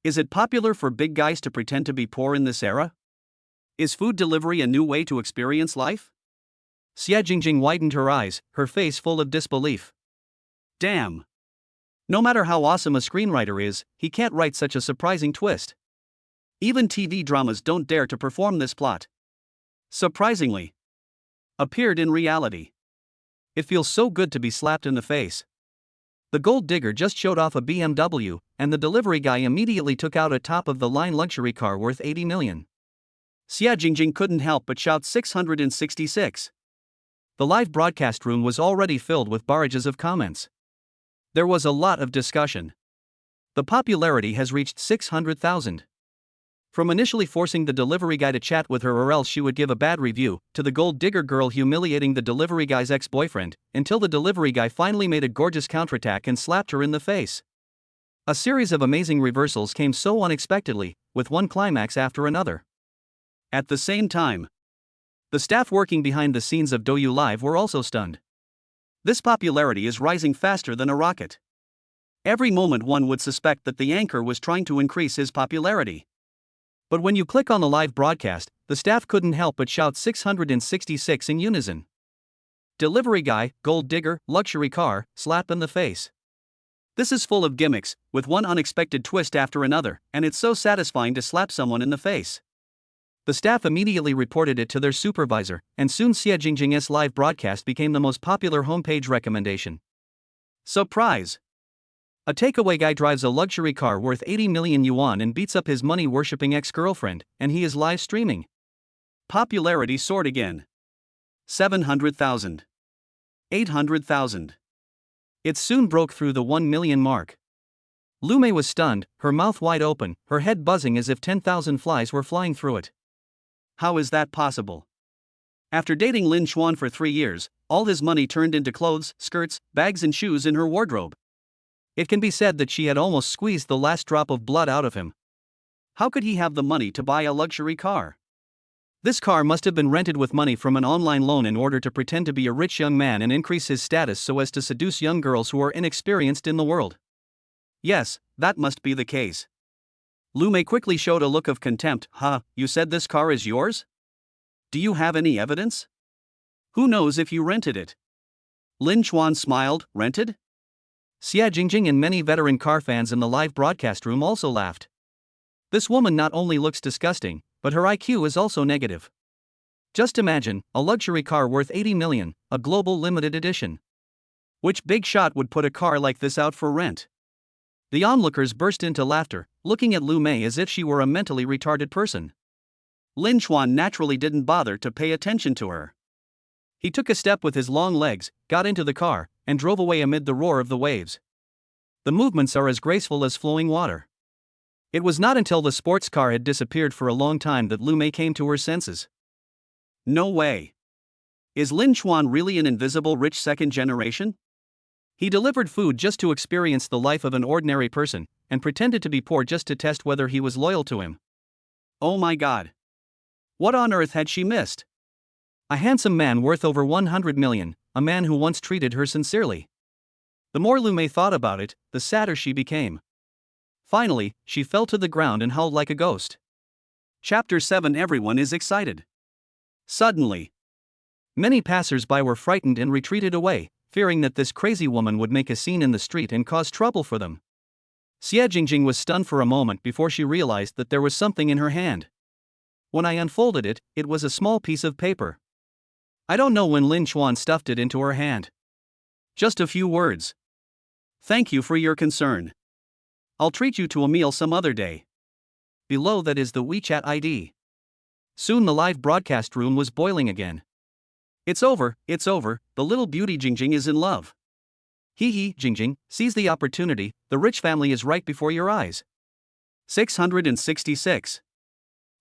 Is it popular for big guys to pretend to be poor in this era? Is food delivery a new way to experience life? Xie Jingjing widened her eyes, her face full of disbelief. Damn. No matter how awesome a screenwriter is, he can't write such a surprising twist. Even TV dramas don't dare to perform this plot. Surprisingly, appeared in reality. It feels so good to be slapped in the face. The gold digger just showed off a BMW, and the delivery guy immediately took out a top-of-the-line luxury car worth 80 million. Xie Jingjing couldn't help but shout 666. The live broadcast room was already filled with barrages of comments. There was a lot of discussion. The popularity has reached 600,000. From initially forcing the delivery guy to chat with her or else she would give a bad review, to the gold digger girl humiliating the delivery guy's ex-boyfriend, until the delivery guy finally made a gorgeous counterattack and slapped her in the face. A series of amazing reversals came so unexpectedly, with one climax after another. At the same time, The staff working behind the scenes of Douyu Live were also stunned. this popularity is rising faster than a rocket. Every moment one would suspect that the anchor was trying to increase his popularity. But when you click on the live broadcast, the staff couldn't help but shout 666 in unison. Delivery guy, gold digger, luxury car, slap in the face. This is full of gimmicks, with one unexpected twist after another, and it's so satisfying to slap someone in the face. The staff immediately reported it to their supervisor, and soon Xie Jingjing's live broadcast became the most popular homepage recommendation. Surprise! A takeaway guy drives a luxury car worth 80 million yuan and beats up his money-worshipping ex-girlfriend, and he is live streaming. Popularity soared again. 700,000. 800,000. It soon broke through the 1 million mark. Lu Mei was stunned, her mouth wide open, her head buzzing as if 10,000 flies were flying through it. How is that possible? After dating Lin Xuan for 3 years, all his money turned into clothes, skirts, bags and shoes in her wardrobe. It can be said that she had almost squeezed the last drop of blood out of him. How could he have the money to buy a luxury car? This car must have been rented with money from an online loan in order to pretend to be a rich young man and increase his status so as to seduce young girls who are inexperienced in the world. Yes, that must be the case. Lu Mei quickly showed a look of contempt. Huh, you said this car is yours? Do you have any evidence? Who knows if you rented it? Lin Xuan smiled. Rented? Xie Jingjing and many veteran car fans in the live broadcast room also laughed. This woman not only looks disgusting, but her IQ is also negative. Just imagine, a luxury car worth 80 million, a global limited edition. Which big shot would put a car like this out for rent? The onlookers burst into laughter, looking at Lu Mei as if she were a mentally retarded person. Lin Xuan naturally didn't bother to pay attention to her. He took a step with his long legs, got into the car, and drove away amid the roar of the waves. The movements are as graceful as flowing water. It was not until the sports car had disappeared for a long time that Lu Mei came to her senses. No way. Is Lin Xuan really an invisible rich second generation? He delivered food just to experience the life of an ordinary person, and pretended to be poor just to test whether he was loyal to him. Oh my god. What on earth had she missed? A handsome man worth over 100 million, a man who once treated her sincerely. The more Lu Mei thought about it, the sadder she became. Finally, she fell to the ground and howled like a ghost. Chapter 7. Everyone is excited. Suddenly, many passers-by were frightened and retreated away, fearing that this crazy woman would make a scene in the street and cause trouble for them. Xie Jingjing was stunned for a moment before she realized that there was something in her hand. When I unfolded it, it was a small piece of paper. I don't know when Lin Xuan stuffed it into her hand. Just a few words. Thank you for your concern. I'll treat you to a meal some other day. Below that is the WeChat ID. Soon the live broadcast room was boiling again. It's over, the little beauty Jingjing is in love. Hee, Jingjing, seize the opportunity, the rich family is right before your eyes. 666.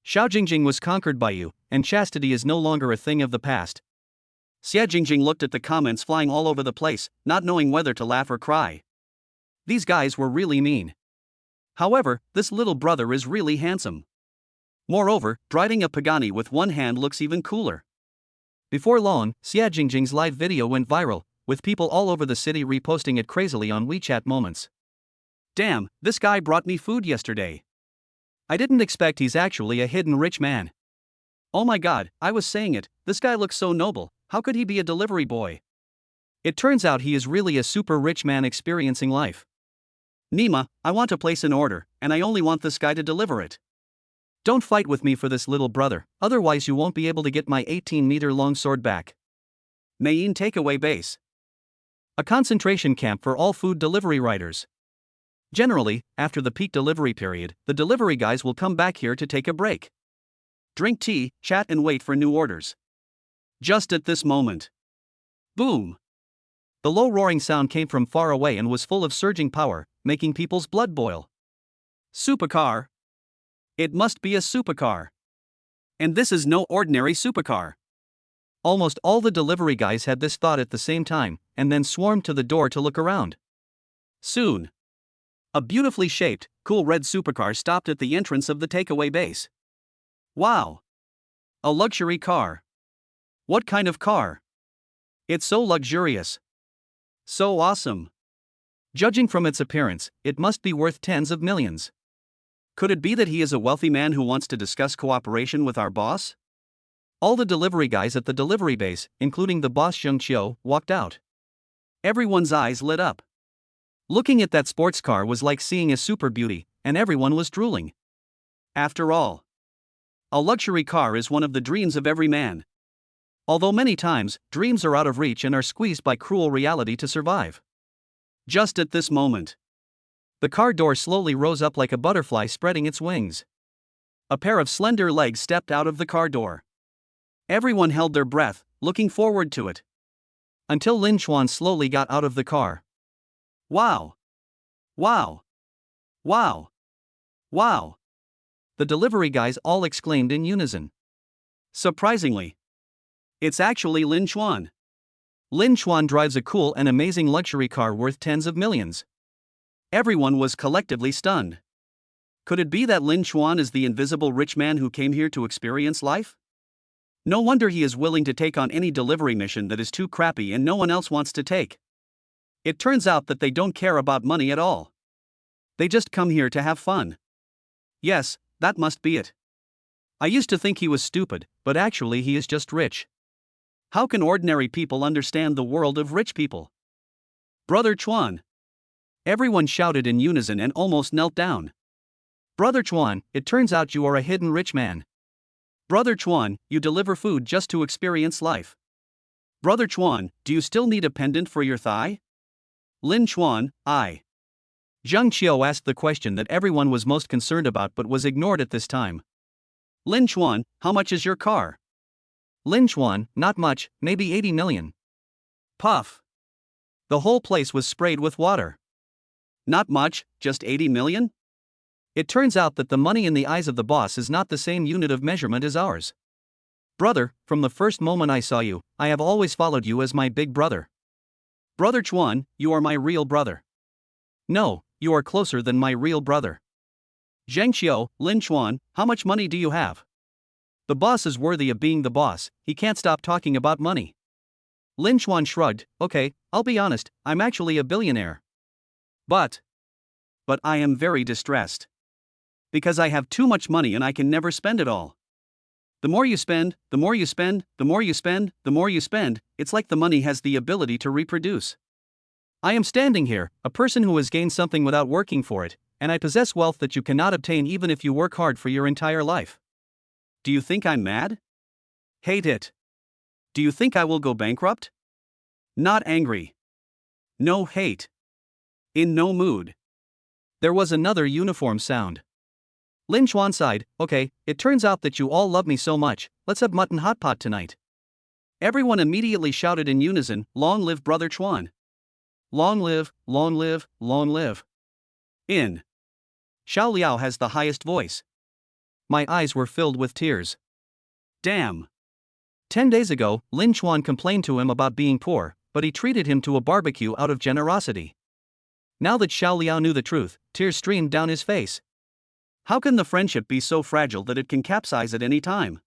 Xiao Jingjing was conquered by you, and chastity is no longer a thing of the past. Xie Jingjing looked at the comments flying all over the place, not knowing whether to laugh or cry. These guys were really mean. However, this little brother is really handsome. Moreover, driving a Pagani with one hand looks even cooler. Before long, Xie Jingjing's live video went viral, with people all over the city reposting it crazily on WeChat Moments. Damn, this guy brought me food yesterday. I didn't expect he's actually a hidden rich man. Oh my god, I was saying it, this guy looks so noble, how could he be a delivery boy? It turns out he is really a super rich man experiencing life. Nima, I want to place an order, and I only want this guy to deliver it. Don't fight with me for this little brother, otherwise you won't be able to get my 18-meter-long sword back. Mayin takeaway base. A concentration camp for all food delivery riders. Generally, after the peak delivery period, the delivery guys will come back here to take a break. Drink tea, chat and wait for new orders. Just at this moment. Boom! The low roaring sound came from far away and was full of surging power, making people's blood boil. Supercar. It must be a supercar. And this is no ordinary supercar. Almost all the delivery guys had this thought at the same time, and then swarmed to the door to look around. Soon, A beautifully shaped, cool red supercar stopped at the entrance of the takeaway base. Wow! A luxury car. What kind of car? It's so luxurious. So awesome. Judging from its appearance, it must be worth tens of millions. Could it be that he is a wealthy man who wants to discuss cooperation with our boss? All the delivery guys at the delivery base, including the boss Zheng Qiu, walked out. Everyone's eyes lit up. Looking at that sports car was like seeing a super beauty, and everyone was drooling. After all, a luxury car is one of the dreams of every man. Although many times, dreams are out of reach and are squeezed by cruel reality to survive. Just at this moment, the car door slowly rose up like a butterfly spreading its wings. A pair of slender legs stepped out of the car door. Everyone held their breath, looking forward to it. Until Lin Chuan slowly got out of the car. Wow! Wow! Wow! Wow! The delivery guys all exclaimed in unison. Surprisingly, it's actually Lin Chuan. Lin Chuan drives a cool and amazing luxury car worth tens of millions. Everyone was collectively stunned. Could it be that Lin Chuan is the invisible rich man who came here to experience life? No wonder he is willing to take on any delivery mission that is too crappy and no one else wants to take. It turns out that they don't care about money at all. They just come here to have fun. Yes, that must be it. I used to think he was stupid, but actually he is just rich. How can ordinary people understand the world of rich people? Brother Chuan! Everyone shouted in unison and almost knelt down. Brother Chuan, it turns out you are a hidden rich man. Brother Chuan, you deliver food just to experience life. Brother Chuan, do you still need a pendant for your thigh? Lin Chuan, I. Zheng Qiu asked the question that everyone was most concerned about but was ignored at this time. Lin Chuan, how much is your car? Lin Chuan, not much, maybe 80 million. Puff. The whole place was sprayed with water. Not much, just 80 million? It turns out that the money in the eyes of the boss is not the same unit of measurement as ours. Brother, from the first moment I saw you, I have always followed you as my big brother. Brother Chuan, you are my real brother. No, you are closer than my real brother. Zheng Qiu, Lin Chuan, how much money do you have? The boss is worthy of being the boss, he can't stop talking about money. Lin Chuan shrugged, okay, I'll be honest, I'm actually a billionaire. But I am very distressed. Because I have too much money and I can never spend it all. The more you spend, the more you spend, the more you spend, the more you spend, it's like the money has the ability to reproduce. I am standing here, a person who has gained something without working for it, and I possess wealth that you cannot obtain even if you work hard for your entire life. Do you think I'm mad? Hate it. Do you think I will go bankrupt? Not angry. No hate. In no mood. There was another uniform sound. Lin Chuan sighed, okay, it turns out that you all love me so much, let's have mutton hot pot tonight. Everyone immediately shouted in unison, long live Brother Chuan. Long live, long live, long live. In. Xiao Liao has the highest voice. My eyes were filled with tears. Damn. 10 days ago, Lin Chuan complained to him about being poor, but he treated him to a barbecue out of generosity. Now that Xiao Liao knew the truth, tears streamed down his face. How can the friendship be so fragile that it can capsize at any time?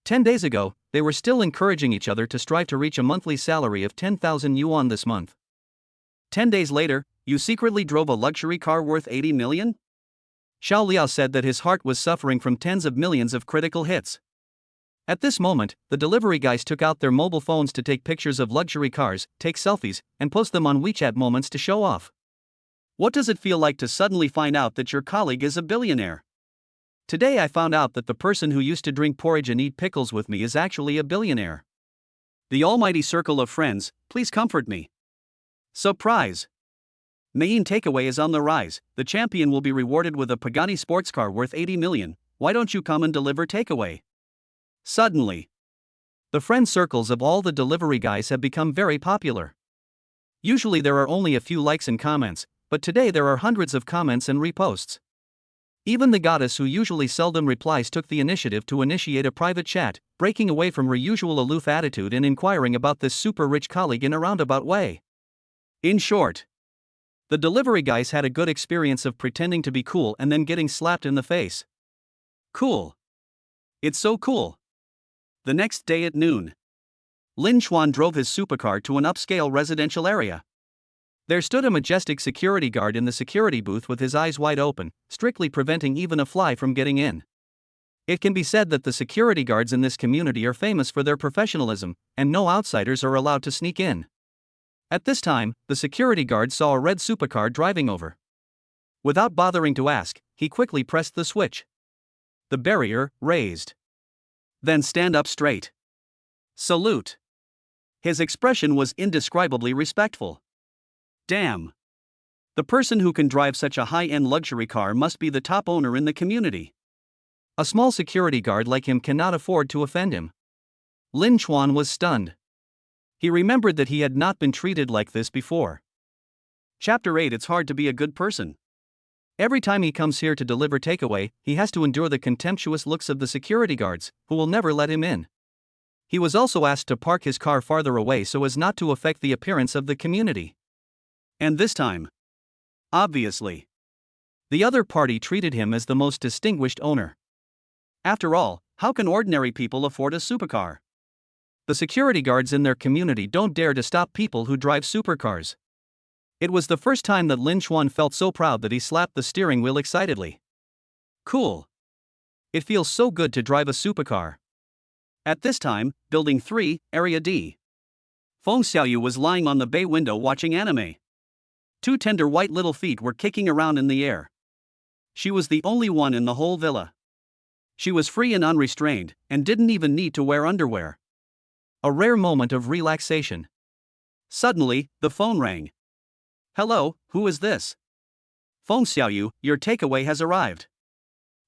10 days ago, they were still encouraging each other to strive to reach a monthly salary of 10,000 yuan this month. 10 days later, you secretly drove a luxury car worth 80 million? Xiao Liao said that his heart was suffering from tens of millions of critical hits. At this moment, the delivery guys took out their mobile phones to take pictures of luxury cars, take selfies, and post them on WeChat Moments to show off. What does it feel like to suddenly find out that your colleague is a billionaire? Today I found out that the person who used to drink porridge and eat pickles with me is actually a billionaire. The almighty circle of friends, please comfort me. Surprise! Main takeaway is on the rise, the champion will be rewarded with a Pagani sports car worth 80 million, why don't you come and deliver takeaway? Suddenly, the friend circles of all the delivery guys have become very popular. Usually there are only a few likes and comments, but today there are hundreds of comments and reposts. Even the goddess who usually seldom replies took the initiative to initiate a private chat, breaking away from her usual aloof attitude and inquiring about this super rich colleague in a roundabout way. In short, The delivery guys had a good experience of pretending to be cool and then getting slapped in the face. Cool. It's so cool. The next day at noon, Lin Chuan drove his supercar to an upscale residential area. There stood a majestic security guard in the security booth with his eyes wide open, strictly preventing even a fly from getting in. It can be said that the security guards in this community are famous for their professionalism, and no outsiders are allowed to sneak in. At this time, the security guard saw a red supercar driving over. Without bothering to ask, he quickly pressed the switch. The barrier raised. Then stand up straight. Salute. His expression was indescribably respectful. Damn. The person who can drive such a high-end luxury car must be the top owner in the community. A small security guard like him cannot afford to offend him. Lin Chuan was stunned. He remembered that he had not been treated like this before. Chapter 8. It's hard to be a good person. Every time he comes here to deliver takeaway, he has to endure the contemptuous looks of the security guards, who will never let him in. He was also asked to park his car farther away so as not to affect the appearance of the community. And this time, obviously, the other party treated him as the most distinguished owner. After all, how can ordinary people afford a supercar? The security guards in their community don't dare to stop people who drive supercars. It was the first time that Lin Chuan felt so proud that he slapped the steering wheel excitedly. Cool. It feels so good to drive a supercar. At this time, Building 3, Area D. Feng Xiaoyu was lying on the bay window watching anime. Two tender white little feet were kicking around in the air. She was the only one in the whole villa. She was free and unrestrained, and didn't even need to wear underwear. A rare moment of relaxation. Suddenly, the phone rang. Hello, who is this? Feng Xiaoyu, your takeaway has arrived.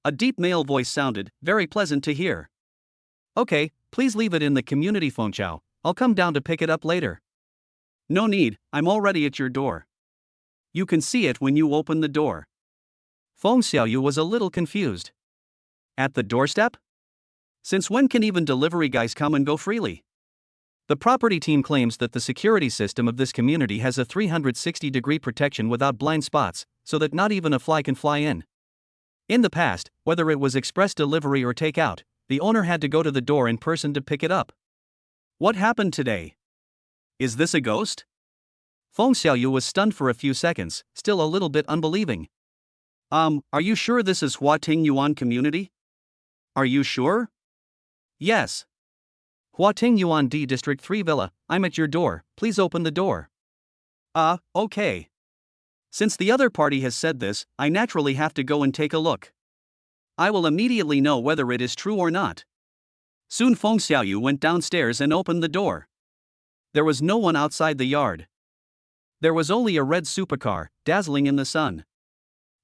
A deep male voice sounded, very pleasant to hear. Okay, please leave it in the community phone chow. I'll come down to pick it up later. No need, I'm already at your door. You can see it when you open the door. Feng Xiaoyu was a little confused. At the doorstep? Since when can even delivery guys come and go freely? The property team claims that the security system of this community has a 360-degree protection without blind spots, so that not even a fly can fly in. In the past, whether it was express delivery or takeout, the owner had to go to the door in person to pick it up. What happened today? Is this a ghost? Feng Xiaoyu was stunned for a few seconds, still a little bit unbelieving. Are you sure this is Huating Yuan community? Are you sure? Yes. Huating Yuan D District 3 Villa, I'm at your door, please open the door. Okay. Since the other party has said this, I naturally have to go and take a look. I will immediately know whether it is true or not. Soon Feng Xiaoyu went downstairs and opened the door. There was no one outside the yard. There was only a red supercar, dazzling in the sun.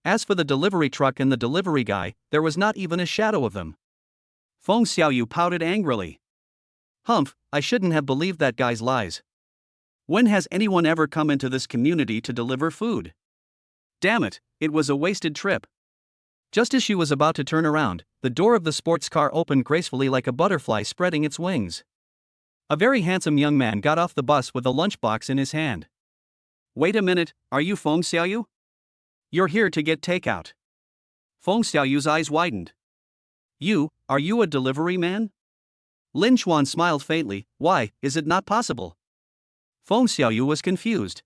As for the delivery truck and the delivery guy, there was not even a shadow of them. Feng Xiaoyu pouted angrily. Humph, I shouldn't have believed that guy's lies. When has anyone ever come into this community to deliver food? Damn it, it was a wasted trip. Just as she was about to turn around, the door of the sports car opened gracefully like a butterfly spreading its wings. A very handsome young man got off the bus with a lunchbox in his hand. Wait a minute, are you Feng Xiaoyu? You're here to get takeout. Feng Xiaoyu's eyes widened. Are you a delivery man? Lin Chuan smiled faintly. Why, is it not possible? Feng Xiaoyu was confused.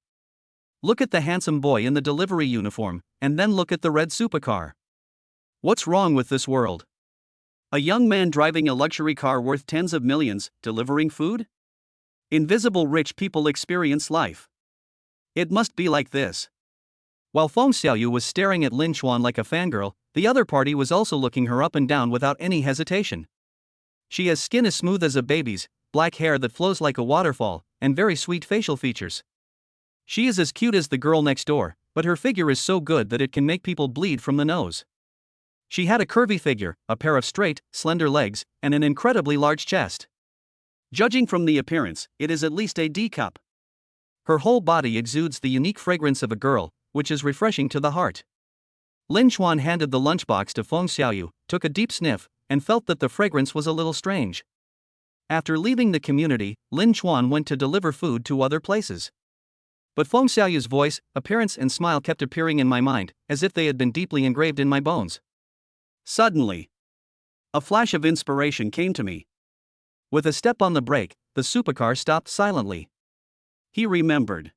Look at the handsome boy in the delivery uniform, and then look at the red supercar. What's wrong with this world? A young man driving a luxury car worth tens of millions, delivering food? Invisible rich people experience life. It must be like this. While Feng Xiaoyu was staring at Lin Chuan like a fangirl, the other party was also looking her up and down without any hesitation. She has skin as smooth as a baby's, black hair that flows like a waterfall, and very sweet facial features. She is as cute as the girl next door, but her figure is so good that it can make people bleed from the nose. She had a curvy figure, a pair of straight, slender legs, and an incredibly large chest. Judging from the appearance, it is at least a D cup. Her whole body exudes the unique fragrance of a girl, which is refreshing to the heart. Lin Chuan handed the lunchbox to Feng Xiaoyu, took a deep sniff, and felt that the fragrance was a little strange. After leaving the community, Lin Chuan went to deliver food to other places. But Feng Xiaoyu's voice, appearance, and smile kept appearing in my mind, as if they had been deeply engraved in my bones. Suddenly, a flash of inspiration came to me. With a step on the brake, the supercar stopped silently. He remembered.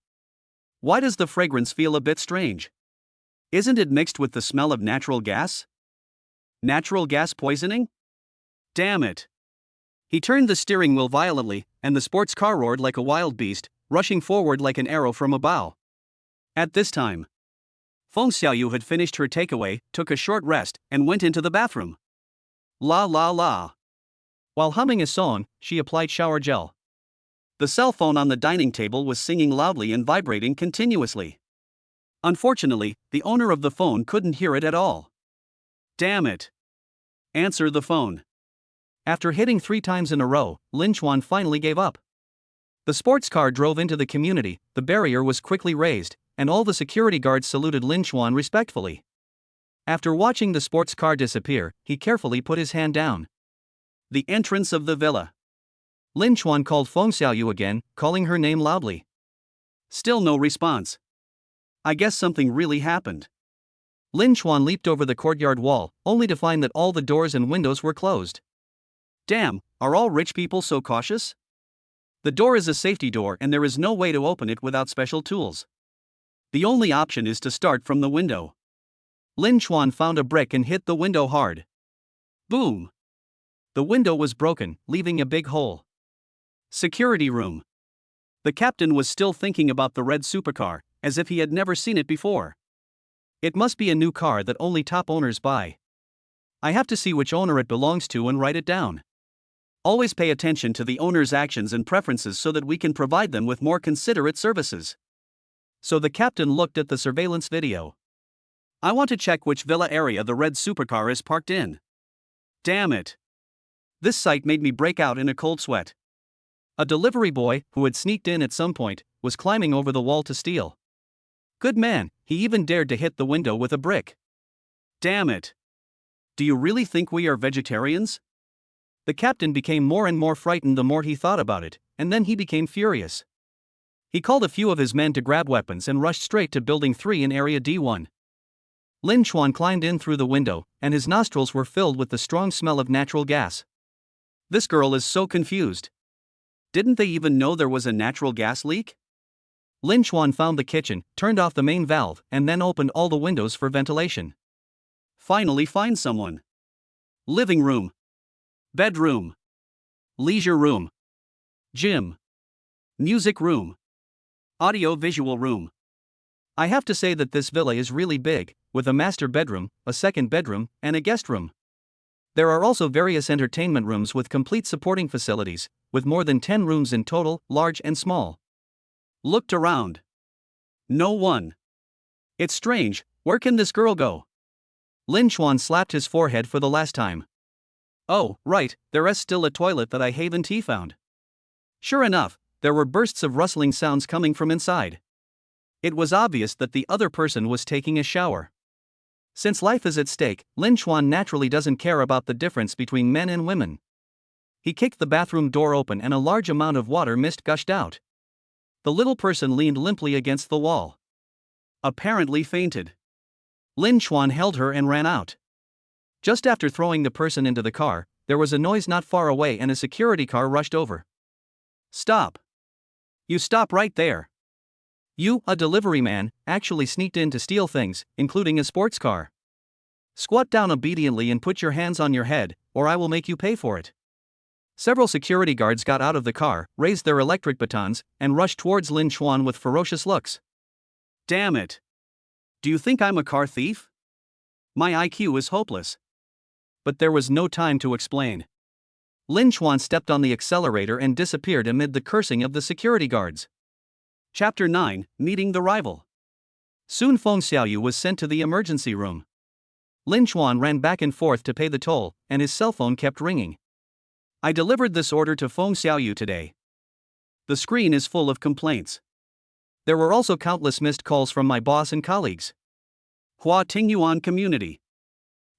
Why does the fragrance feel a bit strange? Isn't it mixed with the smell of natural gas? Natural gas poisoning? Damn it. He turned the steering wheel violently, and the sports car roared like a wild beast, rushing forward like an arrow from a bow. At this time, Feng Xiaoyu had finished her takeaway, took a short rest, and went into the bathroom. La la la. While humming a song, she applied shower gel. The cell phone on the dining table was singing loudly and vibrating continuously. Unfortunately, the owner of the phone couldn't hear it at all. Damn it. Answer the phone. After hitting 3 times in a row, Lin Chuan finally gave up. The sports car drove into the community, the barrier was quickly raised, and all the security guards saluted Lin Chuan respectfully. After watching the sports car disappear, he carefully put his hand down. The entrance of the villa. Lin Chuan called Feng Xiaoyu again, calling her name loudly. Still no response. I guess something really happened. Lin Chuan leaped over the courtyard wall, only to find that all the doors and windows were closed. Damn, are all rich people so cautious? The door is a safety door and there is no way to open it without special tools. The only option is to start from the window. Lin Chuan found a brick and hit the window hard. Boom! The window was broken, leaving a big hole. Security room. The captain was still thinking about the red supercar, as if he had never seen it before. It must be a new car that only top owners buy. I have to see which owner it belongs to and write it down. Always pay attention to the owner's actions and preferences so that we can provide them with more considerate services. So the captain looked at the surveillance video. I want to check which villa area the red supercar is parked in. Damn it. This sight made me break out in a cold sweat. A delivery boy, who had sneaked in at some point, was climbing over the wall to steal. Good man, he even dared to hit the window with a brick. Damn it. Do you really think we are vegetarians? The captain became more and more frightened the more he thought about it, and then he became furious. He called a few of his men to grab weapons and rushed straight to Building 3 in Area D1. Lin Chuan climbed in through the window, and his nostrils were filled with the strong smell of natural gas. This girl is so confused. Didn't they even know there was a natural gas leak? Lin Chuan found the kitchen, turned off the main valve, and then opened all the windows for ventilation. Finally find someone. Living room. Bedroom. Leisure room. Gym. Music room. Audio-visual room. I have to say that this villa is really big, with a master bedroom, a second bedroom, and a guest room. There are also various entertainment rooms with complete supporting facilities, with more than 10 rooms in total, large and small. Looked around. No one. It's strange, where can this girl go? Lin Chuan slapped his forehead for the last time. Oh, right, there is still a toilet that I haven't found. Sure enough, there were bursts of rustling sounds coming from inside. It was obvious that the other person was taking a shower. Since life is at stake, Lin Chuan naturally doesn't care about the difference between men and women. He kicked the bathroom door open and a large amount of water mist gushed out. The little person leaned limply against the wall. Apparently fainted. Lin Chuan held her and ran out. Just after throwing the person into the car, there was a noise not far away and a security car rushed over. Stop. You stop right there. You, a delivery man, actually sneaked in to steal things, including a sports car. Squat down obediently and put your hands on your head, or I will make you pay for it. Several security guards got out of the car, raised their electric batons, and rushed towards Lin Chuan with ferocious looks. Damn it. Do you think I'm a car thief? My IQ is hopeless. But there was no time to explain. Lin Chuan stepped on the accelerator and disappeared amid the cursing of the security guards. Chapter 9, Meeting the Rival. Soon Feng Xiaoyu was sent to the emergency room. Lin Chuan ran back and forth to pay the toll, and his cell phone kept ringing. I delivered this order to Feng Xiaoyu today. The screen is full of complaints. There were also countless missed calls from my boss and colleagues. Hua Tingyuan Community.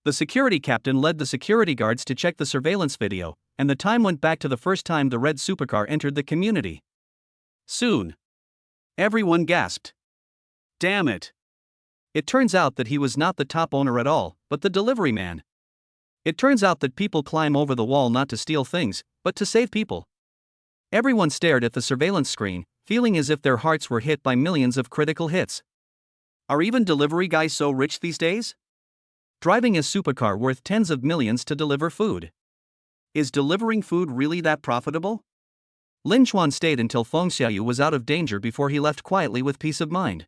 The security captain led the security guards to check the surveillance video, and the time went back to the first time the red supercar entered the community. Soon. Everyone gasped. Damn it. It turns out that he was not the top owner at all, but the delivery man. It turns out that people climb over the wall not to steal things, but to save people. Everyone stared at the surveillance screen, feeling as if their hearts were hit by millions of critical hits. Are even delivery guys so rich these days? Driving a supercar worth tens of millions to deliver food. Is delivering food really that profitable? Lin Chuan stayed until Feng Xiaoyu was out of danger before he left quietly with peace of mind.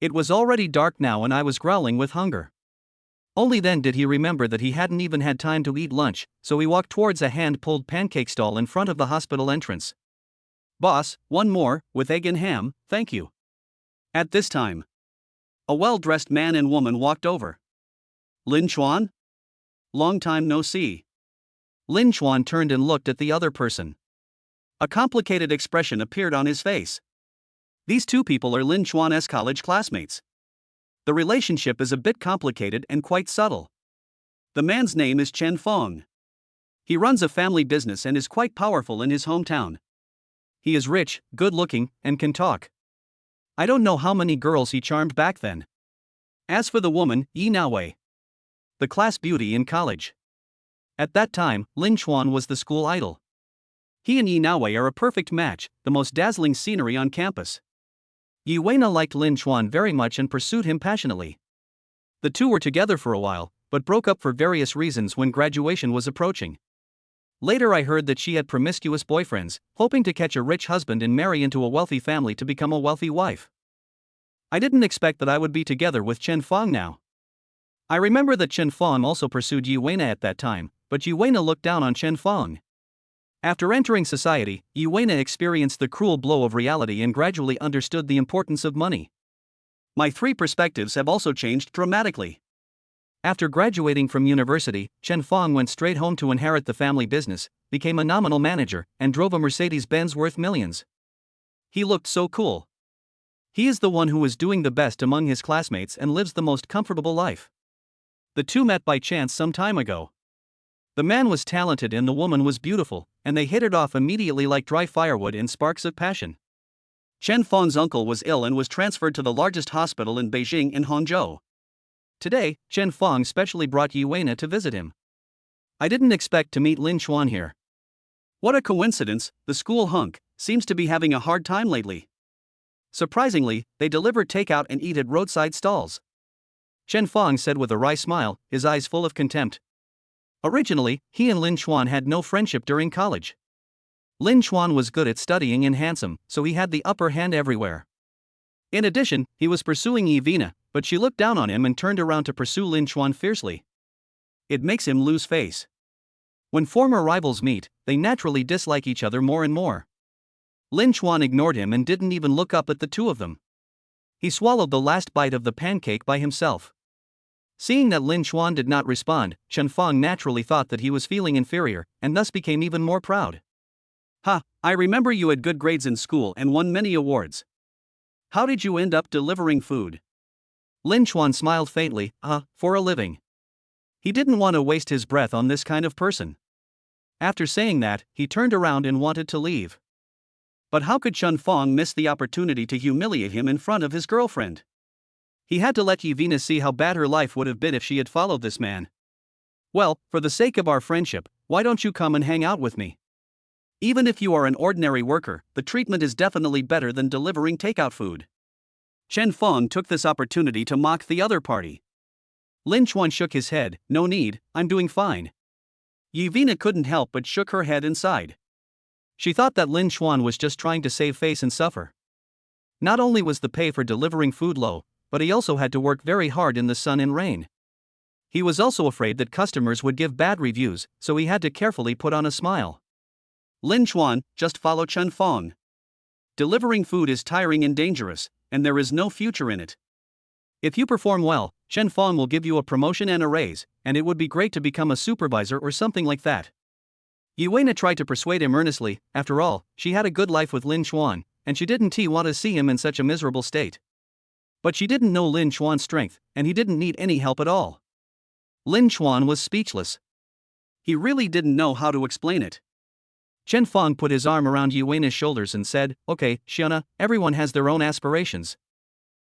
It was already dark now and I was growling with hunger. Only then did he remember that he hadn't even had time to eat lunch, so he walked towards a hand-pulled pancake stall in front of the hospital entrance. Boss, one more, with egg and ham, thank you. At this time, a well-dressed man and woman walked over. Lin Chuan? Long time no see. Lin Chuan turned and looked at the other person. A complicated expression appeared on his face. These two people are Lin Chuan's college classmates. The relationship is a bit complicated and quite subtle. The man's name is Chen Fong. He runs a family business and is quite powerful in his hometown. He is rich, good-looking, and can talk. I don't know how many girls he charmed back then. As for the woman, Yi Naowei, the class beauty in college. At that time, Lin Chuan was the school idol. He and Yi Naowei are a perfect match, the most dazzling scenery on campus. Yi Weina liked Lin Chuan very much and pursued him passionately. The two were together for a while, but broke up for various reasons when graduation was approaching. Later I heard that she had promiscuous boyfriends, hoping to catch a rich husband and marry into a wealthy family to become a wealthy wife. I didn't expect that I would be together with Chen Fong now. I remember that Chen Fong also pursued Yi Weina at that time, but Yi Weina looked down on Chen Fong. After entering society, Yi Weina experienced the cruel blow of reality and gradually understood the importance of money. My three perspectives have also changed dramatically. After graduating from university, Chen Fong went straight home to inherit the family business, became a nominal manager, and drove a Mercedes-Benz worth millions. He looked so cool. He is the one who is doing the best among his classmates and lives the most comfortable life. The two met by chance some time ago. The man was talented and the woman was beautiful, and they hit it off immediately like dry firewood in sparks of passion. Chen Fong's uncle was ill and was transferred to the largest hospital in Beijing and Hangzhou. Today, Chen Fong specially brought Yi Weina to visit him. I didn't expect to meet Lin Chuan here. What a coincidence, the school hunk seems to be having a hard time lately. Surprisingly, they deliver takeout and eat at roadside stalls. Chen Fong said with a wry smile, his eyes full of contempt. Originally, he and Lin Chuan had no friendship during college. Lin Chuan was good at studying and handsome, so he had the upper hand everywhere. In addition, he was pursuing Yi Weina, but she looked down on him and turned around to pursue Lin Chuan fiercely. It makes him lose face. When former rivals meet, they naturally dislike each other more and more. Lin Chuan ignored him and didn't even look up at the two of them. He swallowed the last bite of the pancake by himself. Seeing that Lin Chuan did not respond, Chen Fong naturally thought that he was feeling inferior, and thus became even more proud. Ha, I remember you had good grades in school and won many awards. How did you end up delivering food? Lin Chuan smiled faintly, for a living. He didn't want to waste his breath on this kind of person. After saying that, he turned around and wanted to leave. But how could Chen Fong miss the opportunity to humiliate him in front of his girlfriend? He had to let Yi Weina see how bad her life would have been if she had followed this man. Well, for the sake of our friendship, why don't you come and hang out with me? Even if you are an ordinary worker, the treatment is definitely better than delivering takeout food. Chen Fong took this opportunity to mock the other party. Lin Chuan shook his head, no need, I'm doing fine. Yi Weina couldn't help but shook her head and sighed. She thought that Lin Chuan was just trying to save face and suffer. Not only was the pay for delivering food low, but he also had to work very hard in the sun and rain. He was also afraid that customers would give bad reviews, so he had to carefully put on a smile. Lin Chuan, just follow Chen Fong. Delivering food is tiring and dangerous, and there is no future in it. If you perform well, Chen Fong will give you a promotion and a raise, and it would be great to become a supervisor or something like that. Yi Weina tried to persuade him earnestly. After all, she had a good life with Lin Chuan, and she didn't want to see him in such a miserable state. But she didn't know Lin Chuan's strength, and he didn't need any help at all. Lin Chuan was speechless. He really didn't know how to explain it. Chen Fong put his arm around Yuena's shoulders and said, "Okay, Xiona, everyone has their own aspirations.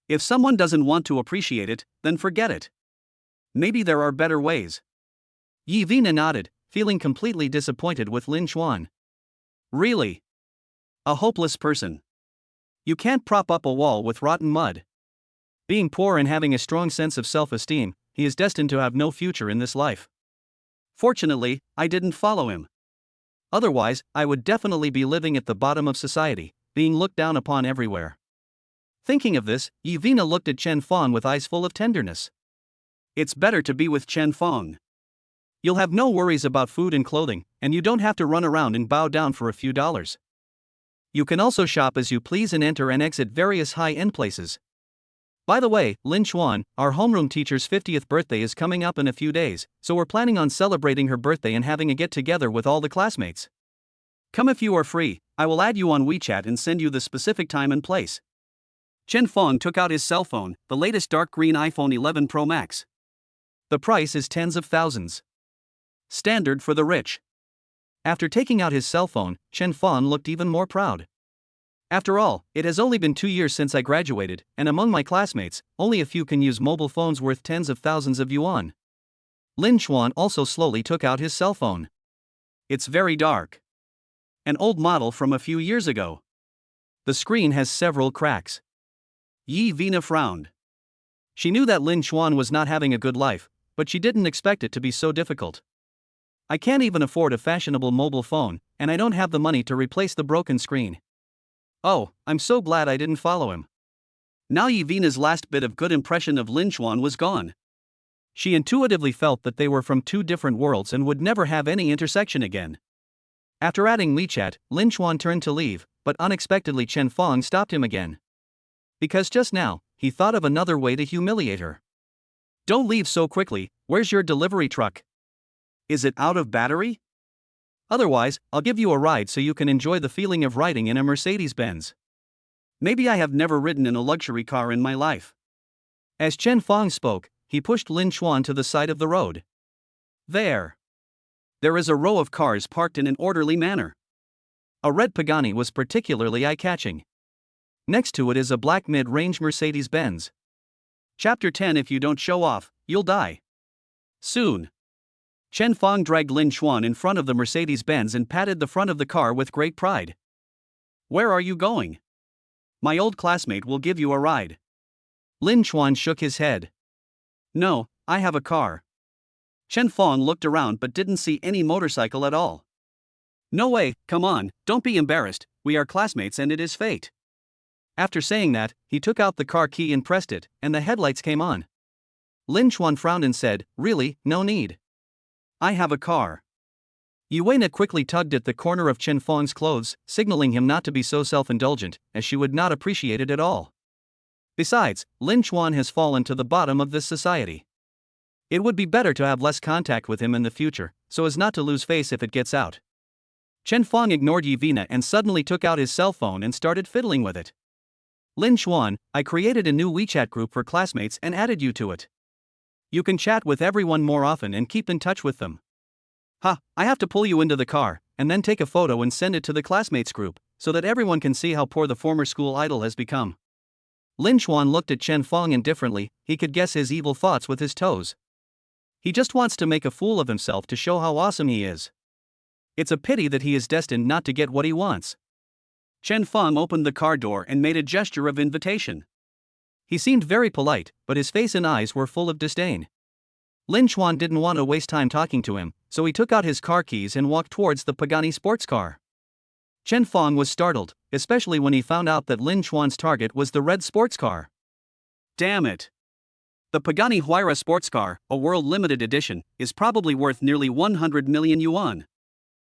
If someone doesn't want to appreciate it, then forget it. Maybe there are better ways." Yevina nodded, feeling completely disappointed with Lin Xuan. Really? A hopeless person. You can't prop up a wall with rotten mud. Being poor and having a strong sense of self-esteem, he is destined to have no future in this life. Fortunately, I didn't follow him. Otherwise, I would definitely be living at the bottom of society, being looked down upon everywhere. Thinking of this, Yevina looked at Chen Fong with eyes full of tenderness. It's better to be with Chen Fong. You'll have no worries about food and clothing, and you don't have to run around and bow down for a few dollars. You can also shop as you please and enter and exit various high-end places. By the way, Lin Xuan, our homeroom teacher's 50th birthday is coming up in a few days, so we're planning on celebrating her birthday and having a get-together with all the classmates. Come if you are free, I will add you on WeChat and send you the specific time and place. Chen Fong took out his cell phone, the latest dark green iPhone 11 Pro Max. The price is tens of thousands. Standard for the rich. After taking out his cell phone, Chen Fong looked even more proud. After all, it has only been 2 years since I graduated, and among my classmates, only a few can use mobile phones worth tens of thousands of yuan. Lin Xuan also slowly took out his cell phone. It's very dark. An old model from a few years ago. The screen has several cracks. Yevina frowned. She knew that Lin Xuan was not having a good life, but she didn't expect it to be so difficult. I can't even afford a fashionable mobile phone, and I don't have the money to replace the broken screen. Oh, I'm so glad I didn't follow him. Now Yevina's last bit of good impression of Lin Xuan was gone. She intuitively felt that they were from two different worlds and would never have any intersection again. After adding WeChat, Lin Xuan turned to leave, but unexpectedly Chen Fong stopped him again. Because just now, he thought of another way to humiliate her. Don't leave so quickly, where's your delivery truck? Is it out of battery? Otherwise, I'll give you a ride so you can enjoy the feeling of riding in a Mercedes-Benz. Maybe I have never ridden in a luxury car in my life. As Chen Fong spoke, he pushed Lin Xuan to the side of the road. There is a row of cars parked in an orderly manner. A red Pagani was particularly eye-catching. Next to it is a black mid-range Mercedes-Benz. Chapter 10. If you don't show off, you'll die. Soon. Chen Fong dragged Lin Xuan in front of the Mercedes-Benz and patted the front of the car with great pride. Where are you going? My old classmate will give you a ride. Lin Xuan shook his head. No, I have a car. Chen Fong looked around but didn't see any motorcycle at all. No way, come on, don't be embarrassed, we are classmates and it is fate. After saying that, he took out the car key and pressed it, and the headlights came on. Lin Xuan frowned and said, "Really, no need. I have a car." Yuena quickly tugged at the corner of Chen Fong's clothes, signaling him not to be so self-indulgent, as she would not appreciate it at all. Besides, Lin Xuan has fallen to the bottom of this society. It would be better to have less contact with him in the future, so as not to lose face if it gets out. Chen Fong ignored Yevina and suddenly took out his cell phone and started fiddling with it. "Lin Xuan, I created a new WeChat group for classmates and added you to it. You can chat with everyone more often and keep in touch with them." I have to pull you into the car, and then take a photo and send it to the classmates group, so that everyone can see how poor the former school idol has become. Lin Xuan looked at Chen Fong indifferently, he could guess his evil thoughts with his toes. He just wants to make a fool of himself to show how awesome he is. It's a pity that he is destined not to get what he wants. Chen Fong opened the car door and made a gesture of invitation. He seemed very polite, but his face and eyes were full of disdain. Lin Xuan didn't want to waste time talking to him, so he took out his car keys and walked towards the Pagani sports car. Chen Fong was startled, especially when he found out that Lin Xuan's target was the red sports car. Damn it. The Pagani Huayra sports car, a world limited edition, is probably worth nearly 100 million yuan.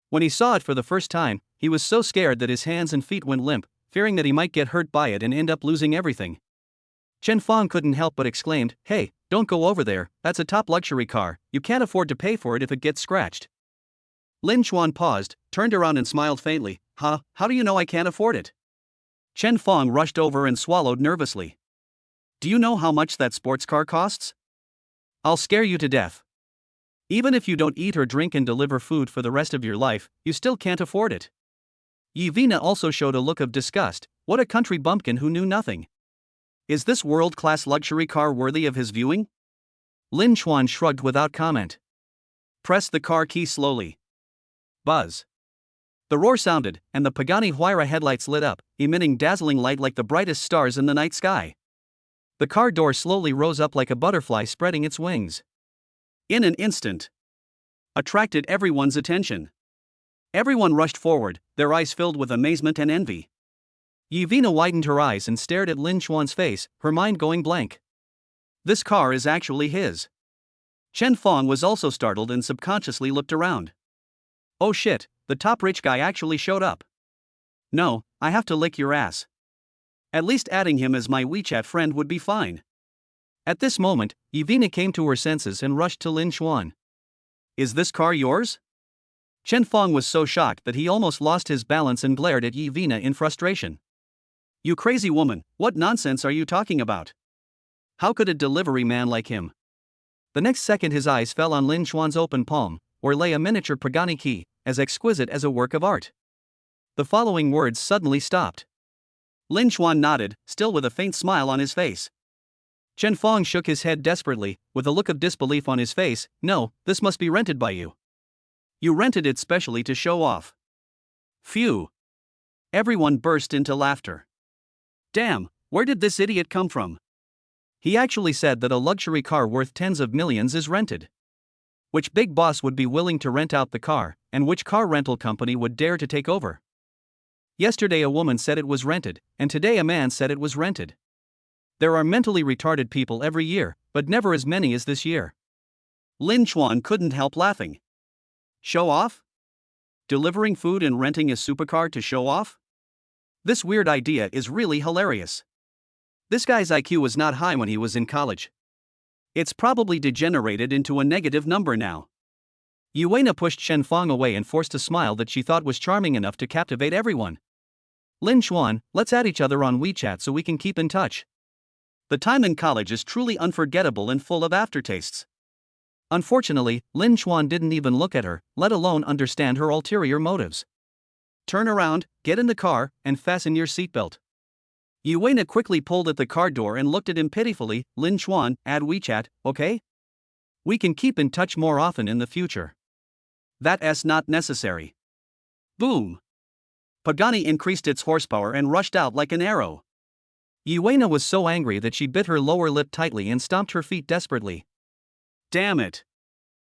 When he saw it for the first time, he was so scared that his hands and feet went limp, fearing that he might get hurt by it and end up losing everything. Chen Fong couldn't help but exclaimed, "Hey, don't go over there, that's a top luxury car, you can't afford to pay for it if it gets scratched." Lin Xuan paused, turned around and smiled faintly. How do you know I can't afford it?" Chen Fong rushed over and swallowed nervously. "Do you know how much that sports car costs?" "I'll scare you to death." Even if you don't eat or drink and deliver food for the rest of your life, you still can't afford it. Yevina also showed a look of disgust. What a country bumpkin who knew nothing. Is this world-class luxury car worthy of his viewing? Lin Chuan shrugged without comment. Press the car key slowly. Buzz. The roar sounded, and the Pagani Huayra headlights lit up, emitting dazzling light like the brightest stars in the night sky. The car door slowly rose up like a butterfly spreading its wings. In an instant, attracted everyone's attention. Everyone rushed forward, their eyes filled with amazement and envy. Yevina widened her eyes and stared at Lin Chuan's face, her mind going blank. This car is actually his. Chen Fong was also startled and subconsciously looked around. Oh shit, the top rich guy actually showed up. No, I have to lick your ass. At least adding him as my WeChat friend would be fine. At this moment, Yevina came to her senses and rushed to Lin Chuan. Is this car yours? Chen Fong was so shocked that he almost lost his balance and glared at Yevina in frustration. You crazy woman, what nonsense are you talking about? How could a delivery man like him? The next second his eyes fell on Lin Chuan's open palm, where lay a miniature Pagani key, as exquisite as a work of art. The following words suddenly stopped. Lin Chuan nodded, still with a faint smile on his face. Chen Fong shook his head desperately, with a look of disbelief on his face. No, this must be rented by you. You rented it specially to show off. Phew. Everyone burst into laughter. Damn, where did this idiot come from? He actually said that a luxury car worth tens of millions is rented. Which big boss would be willing to rent out the car, and which car rental company would dare to take over? Yesterday a woman said it was rented, and today a man said it was rented. There are mentally retarded people every year, but never as many as this year. Lin Chuan couldn't help laughing. Show off? Delivering food and renting a supercar to show off? This weird idea is really hilarious. This guy's IQ was not high when he was in college. It's probably degenerated into a negative number now. Yevina pushed Chen Fong away and forced a smile that she thought was charming enough to captivate everyone. Lin Chuan, let's add each other on WeChat so we can keep in touch. The time in college is truly unforgettable and full of aftertastes. Unfortunately, Lin Chuan didn't even look at her, let alone understand her ulterior motives. Turn around, get in the car, and fasten your seatbelt. Yevina quickly pulled at the car door and looked at him pitifully. Lin Chuan, add WeChat, okay? We can keep in touch more often in the future. That's not necessary. Boom. Pagani increased its horsepower and rushed out like an arrow. Yevina was so angry that she bit her lower lip tightly and stomped her feet desperately. Damn it.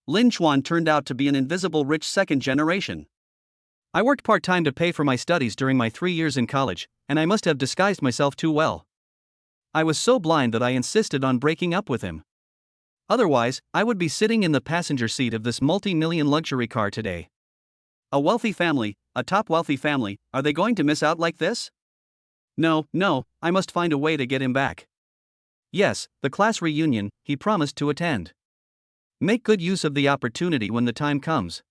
Lin Chuan turned out to be an invisible rich second generation. I worked part-time to pay for my studies during my 3 years in college, and I must have disguised myself too well. I was so blind that I insisted on breaking up with him. Otherwise, I would be sitting in the passenger seat of this multi-million luxury car today. A wealthy family, a top wealthy family, are they going to miss out like this? No, I must find a way to get him back. Yes, the class reunion, he promised to attend. Make good use of the opportunity when the time comes.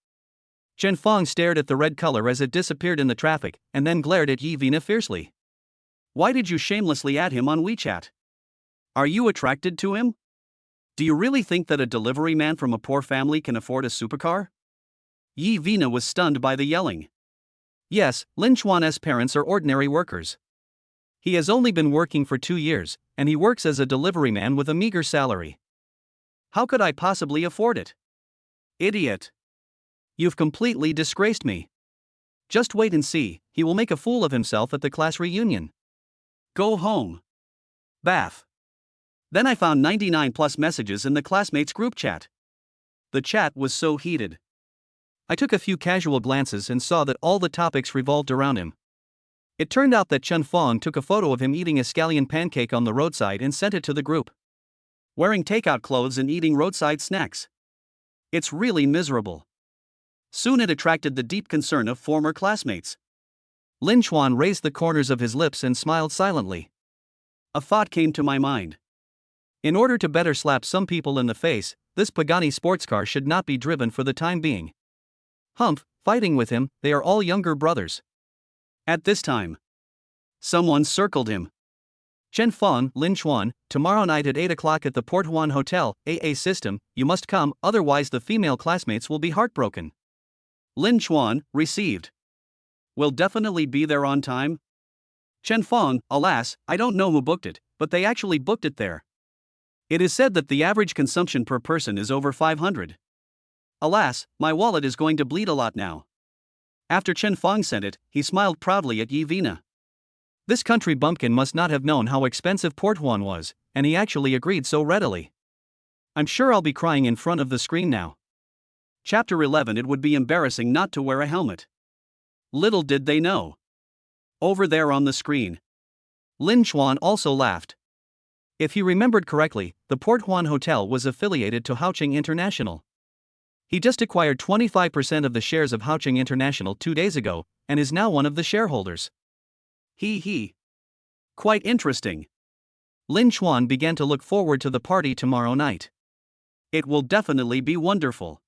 Chen Fong stared at the red color as it disappeared in the traffic, and then glared at Yevina fiercely. Why did you shamelessly add him on WeChat? Are you attracted to him? Do you really think that a delivery man from a poor family can afford a supercar? Yevina was stunned by the yelling. Yes, Lin Chuan's parents are ordinary workers. He has only been working for 2 years, and he works as a delivery man with a meager salary. How could I possibly afford it? Idiot. You've completely disgraced me. Just wait and see, he will make a fool of himself at the class reunion. Go home. Bath. Then I found 99 plus messages in the classmates group chat. The chat was so heated. I took a few casual glances and saw that all the topics revolved around him. It turned out that Chen Fong took a photo of him eating a scallion pancake on the roadside and sent it to the group. Wearing takeout clothes and eating roadside snacks. It's really miserable. Soon it attracted the deep concern of former classmates. Lin Chuan raised the corners of his lips and smiled silently. A thought came to my mind. In order to better slap some people in the face, this Pagani sports car should not be driven for the time being. Humph, fighting with him, they are all younger brothers. At this time, someone circled him. Chen Fong, Lin Chuan, tomorrow night at 8 o'clock at the Port Huan Hotel, AA System, you must come, otherwise the female classmates will be heartbroken. Lin Chuan, received. Will definitely be there on time? Chen Fong, alas, I don't know who booked it, but they actually booked it there. It is said that the average consumption per person is over 500. Alas, my wallet is going to bleed a lot now. After Chen Fong sent it, he smiled proudly at Yi Vina. This country bumpkin must not have known how expensive Port Huan was, and he actually agreed so readily. I'm sure I'll be crying in front of the screen now. Chapter 11. It would be embarrassing not to wear a helmet. Little did they know. Over there on the screen. Lin Chuan also laughed. If he remembered correctly, the Port Huan Hotel was affiliated to Haoqing International. He just acquired 25% of the shares of Haoqing International 2 days ago, and is now one of the shareholders. He. Quite interesting. Lin Chuan began to look forward to the party tomorrow night. It will definitely be wonderful.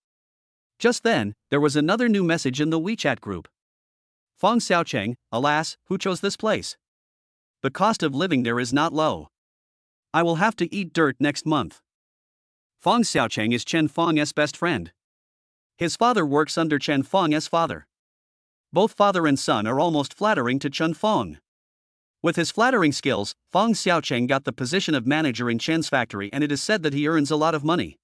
Just then, there was another new message in the WeChat group. Fong Xiaocheng, alas, who chose this place? The cost of living there is not low. I will have to eat dirt next month. Fong Xiaocheng is Chen Fong's best friend. His father works under Chen Fong's father. Both father and son are almost flattering to Chen Fong. With his flattering skills, Fong Xiaocheng got the position of manager in Chen's factory, and it is said that he earns a lot of money.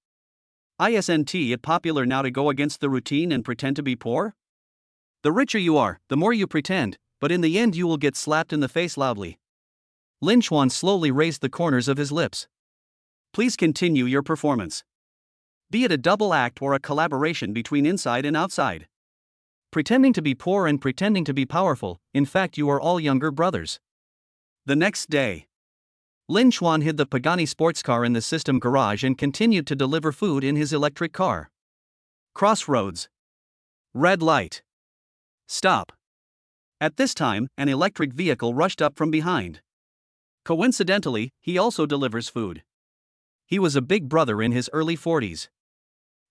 Isn't it popular now to go against the routine and pretend to be poor? The richer you are, the more you pretend, but in the end you will get slapped in the face loudly. Lin Chuan slowly raised the corners of his lips. Please continue your performance. Be it a double act or a collaboration between inside and outside. Pretending to be poor and pretending to be powerful, in fact you are all younger brothers. The next day, Lin Chuan hid the Pagani sports car in the system garage and continued to deliver food in his electric car. Crossroads. Red light. Stop. At this time, an electric vehicle rushed up from behind. Coincidentally, he also delivers food. He was a big brother in his early 40s.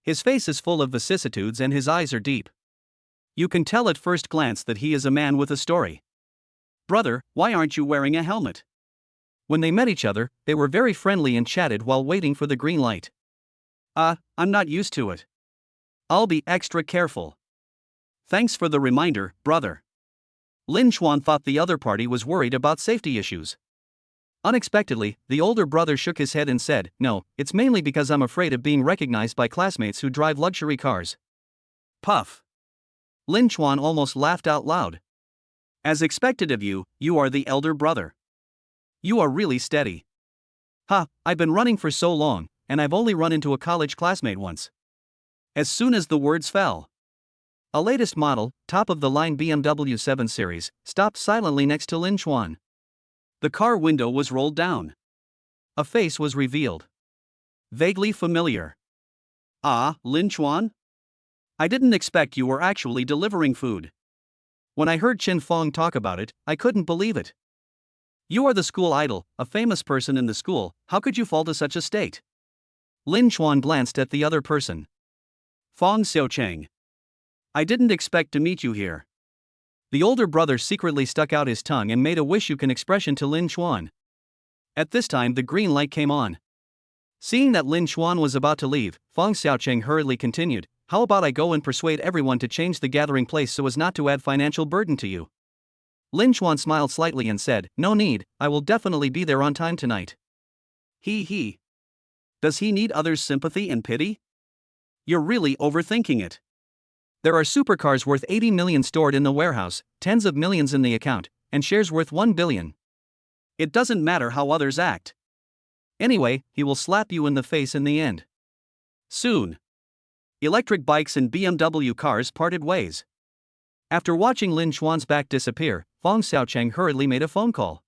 His face is full of vicissitudes and his eyes are deep. You can tell at first glance that he is a man with a story. Brother, why aren't you wearing a helmet? When they met each other, they were very friendly and chatted while waiting for the green light. I'm not used to it. I'll be extra careful. Thanks for the reminder, brother. Lin Chuan thought the other party was worried about safety issues. Unexpectedly, the older brother shook his head and said, "No, it's mainly because I'm afraid of being recognized by classmates who drive luxury cars." Puff. Lin Chuan almost laughed out loud. As expected of you, you are the elder brother. You are really steady. I've been running for so long, and I've only run into a college classmate once. As soon as the words fell, a latest model, top-of-the-line BMW 7 Series, stopped silently next to Lin Chuan. The car window was rolled down. A face was revealed. Vaguely familiar. Lin Chuan? I didn't expect you were actually delivering food. When I heard Chen Fong talk about it, I couldn't believe it. You are the school idol, a famous person in the school, how could you fall to such a state? Lin Chuan glanced at the other person. Fong Xiaocheng. I didn't expect to meet you here. The older brother secretly stuck out his tongue and made a wish-you-can expression to Lin Chuan. At this time the green light came on. Seeing that Lin Chuan was about to leave, Fong Xiaocheng hurriedly continued, "How about I go and persuade everyone to change the gathering place so as not to add financial burden to you?" Lin Chuan smiled slightly and said, "No need, I will definitely be there on time tonight." He. Does he need others' sympathy and pity? You're really overthinking it. There are supercars worth 80 million stored in the warehouse, tens of millions in the account, and shares worth 1 billion. It doesn't matter how others act. Anyway, he will slap you in the face in the end. Soon. Electric bikes and BMW cars parted ways. After watching Lin Chuan's back disappear, Fong Xiaocheng hurriedly made a phone call.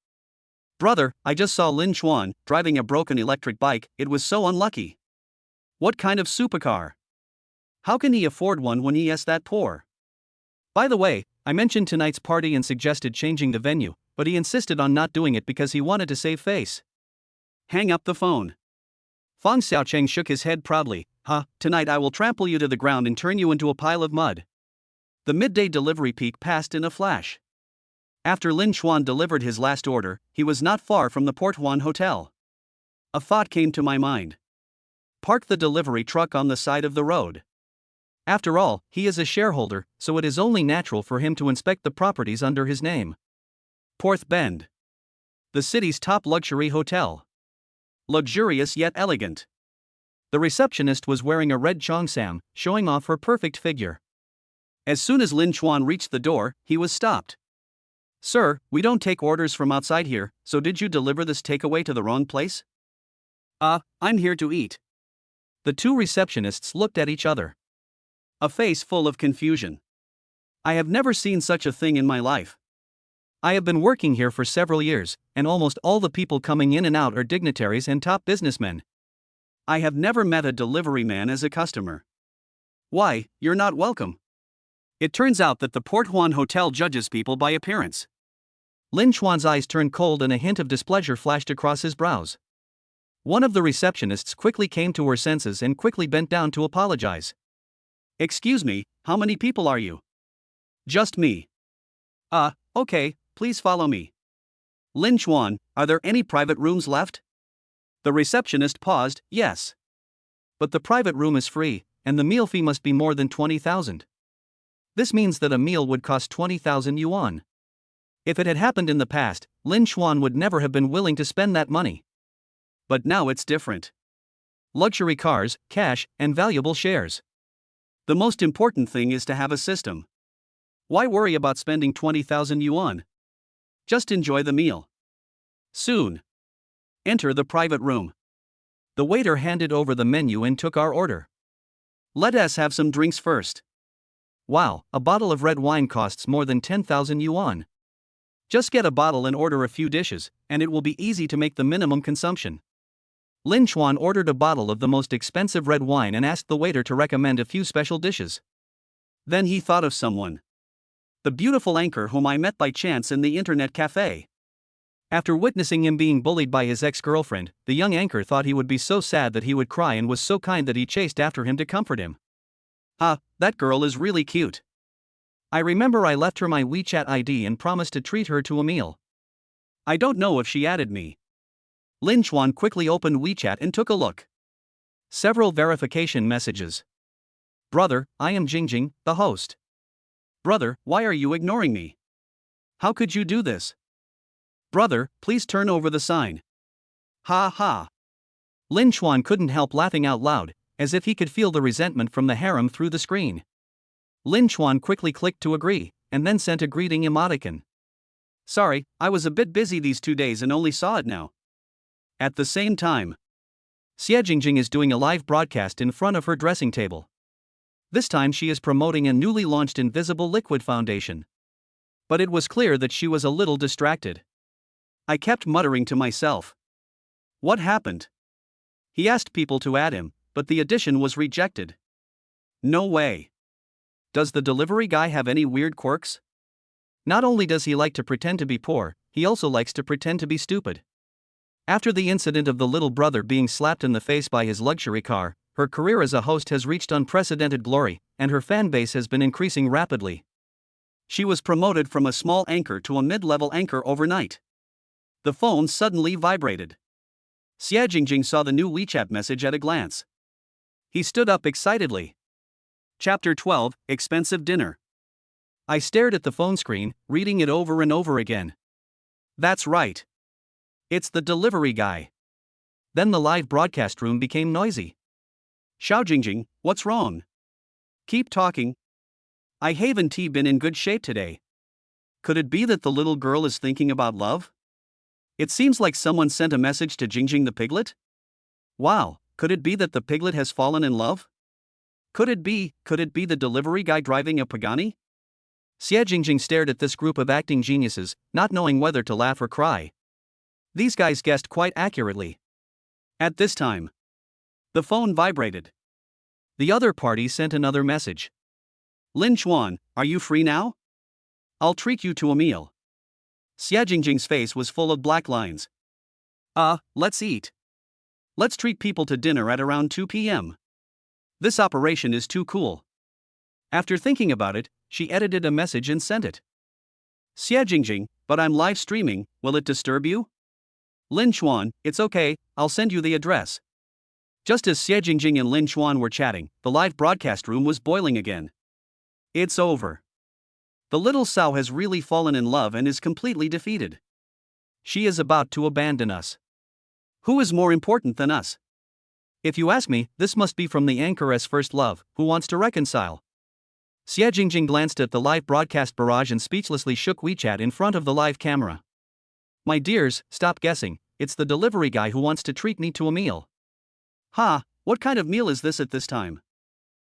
Brother, I just saw Lin Chuan driving a broken electric bike, it was so unlucky. What kind of supercar? How can he afford one when he is that poor? By the way, I mentioned tonight's party and suggested changing the venue, but he insisted on not doing it because he wanted to save face. Hang up the phone. Fong Xiaocheng shook his head proudly. Tonight I will trample you to the ground and turn you into a pile of mud. The midday delivery peak passed in a flash. After Lin Chuan delivered his last order, he was not far from the Port Huan Hotel. A thought came to my mind. Park the delivery truck on the side of the road. After all, he is a shareholder, so it is only natural for him to inspect the properties under his name. Porth Bend, the city's top luxury hotel. Luxurious yet elegant. The receptionist was wearing a red cheongsam, showing off her perfect figure. As soon as Lin Chuan reached the door, he was stopped. "Sir, we don't take orders from outside here, so did you deliver this takeaway to the wrong place?" I'm here to eat." The two receptionists looked at each other. A face full of confusion. I have never seen such a thing in my life. I have been working here for several years, and almost all the people coming in and out are dignitaries and top businessmen. I have never met a delivery man as a customer. Why, you're not welcome. It turns out that the Port Huan Hotel judges people by appearance. Lin Chuan's eyes turned cold and a hint of displeasure flashed across his brows. One of the receptionists quickly came to her senses and quickly bent down to apologize. "Excuse me, how many people are you?" "Just me." Okay, please follow me." "Lin Chuan, are there any private rooms left?" The receptionist paused. "Yes. But the private room is free, and the meal fee must be more than 20,000. This means that a meal would cost 20,000 yuan. If it had happened in the past, Lin Chuan would never have been willing to spend that money. But now it's different. Luxury cars, cash, and valuable shares. The most important thing is to have a system. Why worry about spending 20,000 yuan? Just enjoy the meal. Soon. Enter the private room. The waiter handed over the menu and took our order. Let us have some drinks first. Wow, a bottle of red wine costs more than 10,000 yuan. Just get a bottle and order a few dishes, and it will be easy to make the minimum consumption. Lin Chuan ordered a bottle of the most expensive red wine and asked the waiter to recommend a few special dishes. Then he thought of someone. The beautiful anchor whom I met by chance in the internet cafe. After witnessing him being bullied by his ex-girlfriend, the young anchor thought he would be so sad that he would cry and was so kind that he chased after him to comfort him. That girl is really cute. I remember I left her my WeChat ID and promised to treat her to a meal. I don't know if she added me. Lin Chuan quickly opened WeChat and took a look. Several verification messages. Brother, I am Jingjing, the host. Brother, why are you ignoring me? How could you do this? Brother, please turn over the sign. Ha ha. Lin Chuan couldn't help laughing out loud, as if he could feel the resentment from the harem through the screen. Lin Chuan quickly clicked to agree, and then sent a greeting emoticon. Sorry, I was a bit busy these 2 days and only saw it now. At the same time, Xie Jingjing is doing a live broadcast in front of her dressing table. This time she is promoting a newly launched invisible liquid foundation. But it was clear that she was a little distracted. I kept muttering to myself. What happened? He asked people to add him, but the addition was rejected. No way. Does the delivery guy have any weird quirks? Not only does he like to pretend to be poor, he also likes to pretend to be stupid. After the incident of the little brother being slapped in the face by his luxury car, her career as a host has reached unprecedented glory, and her fan base has been increasing rapidly. She was promoted from a small anchor to a mid-level anchor overnight. The phone suddenly vibrated. Xie Jingjing saw the new WeChat message at a glance. He stood up excitedly. Chapter 12, Expensive Dinner. I stared at the phone screen, reading it over and over again. That's right. It's the delivery guy. Then the live broadcast room became noisy. Xiao Jingjing, what's wrong? Keep talking. I haven't been in good shape today. Could it be that the little girl is thinking about love? It seems like someone sent a message to Jingjing the piglet. Wow, could it be that the piglet has fallen in love? Could it be the delivery guy driving a Pagani? Xie Jingjing stared at this group of acting geniuses, not knowing whether to laugh or cry. These guys guessed quite accurately. At this time, the phone vibrated. The other party sent another message. Lin Chuan, are you free now? I'll treat you to a meal. Xie Jingjing's face was full of black lines. Let's eat. Let's treat people to dinner at around 2 p.m. This operation is too cool. After thinking about it, she edited a message and sent it. Xie Jingjing, but I'm live streaming, will it disturb you? Lin Xuan, it's okay, I'll send you the address. Just as Xie Jingjing and Lin Xuan were chatting, the live broadcast room was boiling again. It's over. The little Sao has really fallen in love and is completely defeated. She is about to abandon us. Who is more important than us? If you ask me, this must be from the anchoress first love, who wants to reconcile. Xie Jingjing glanced at the live broadcast barrage and speechlessly shook WeChat in front of the live camera. My dears, stop guessing, it's the delivery guy who wants to treat me to a meal. Ha, what kind of meal is this at this time?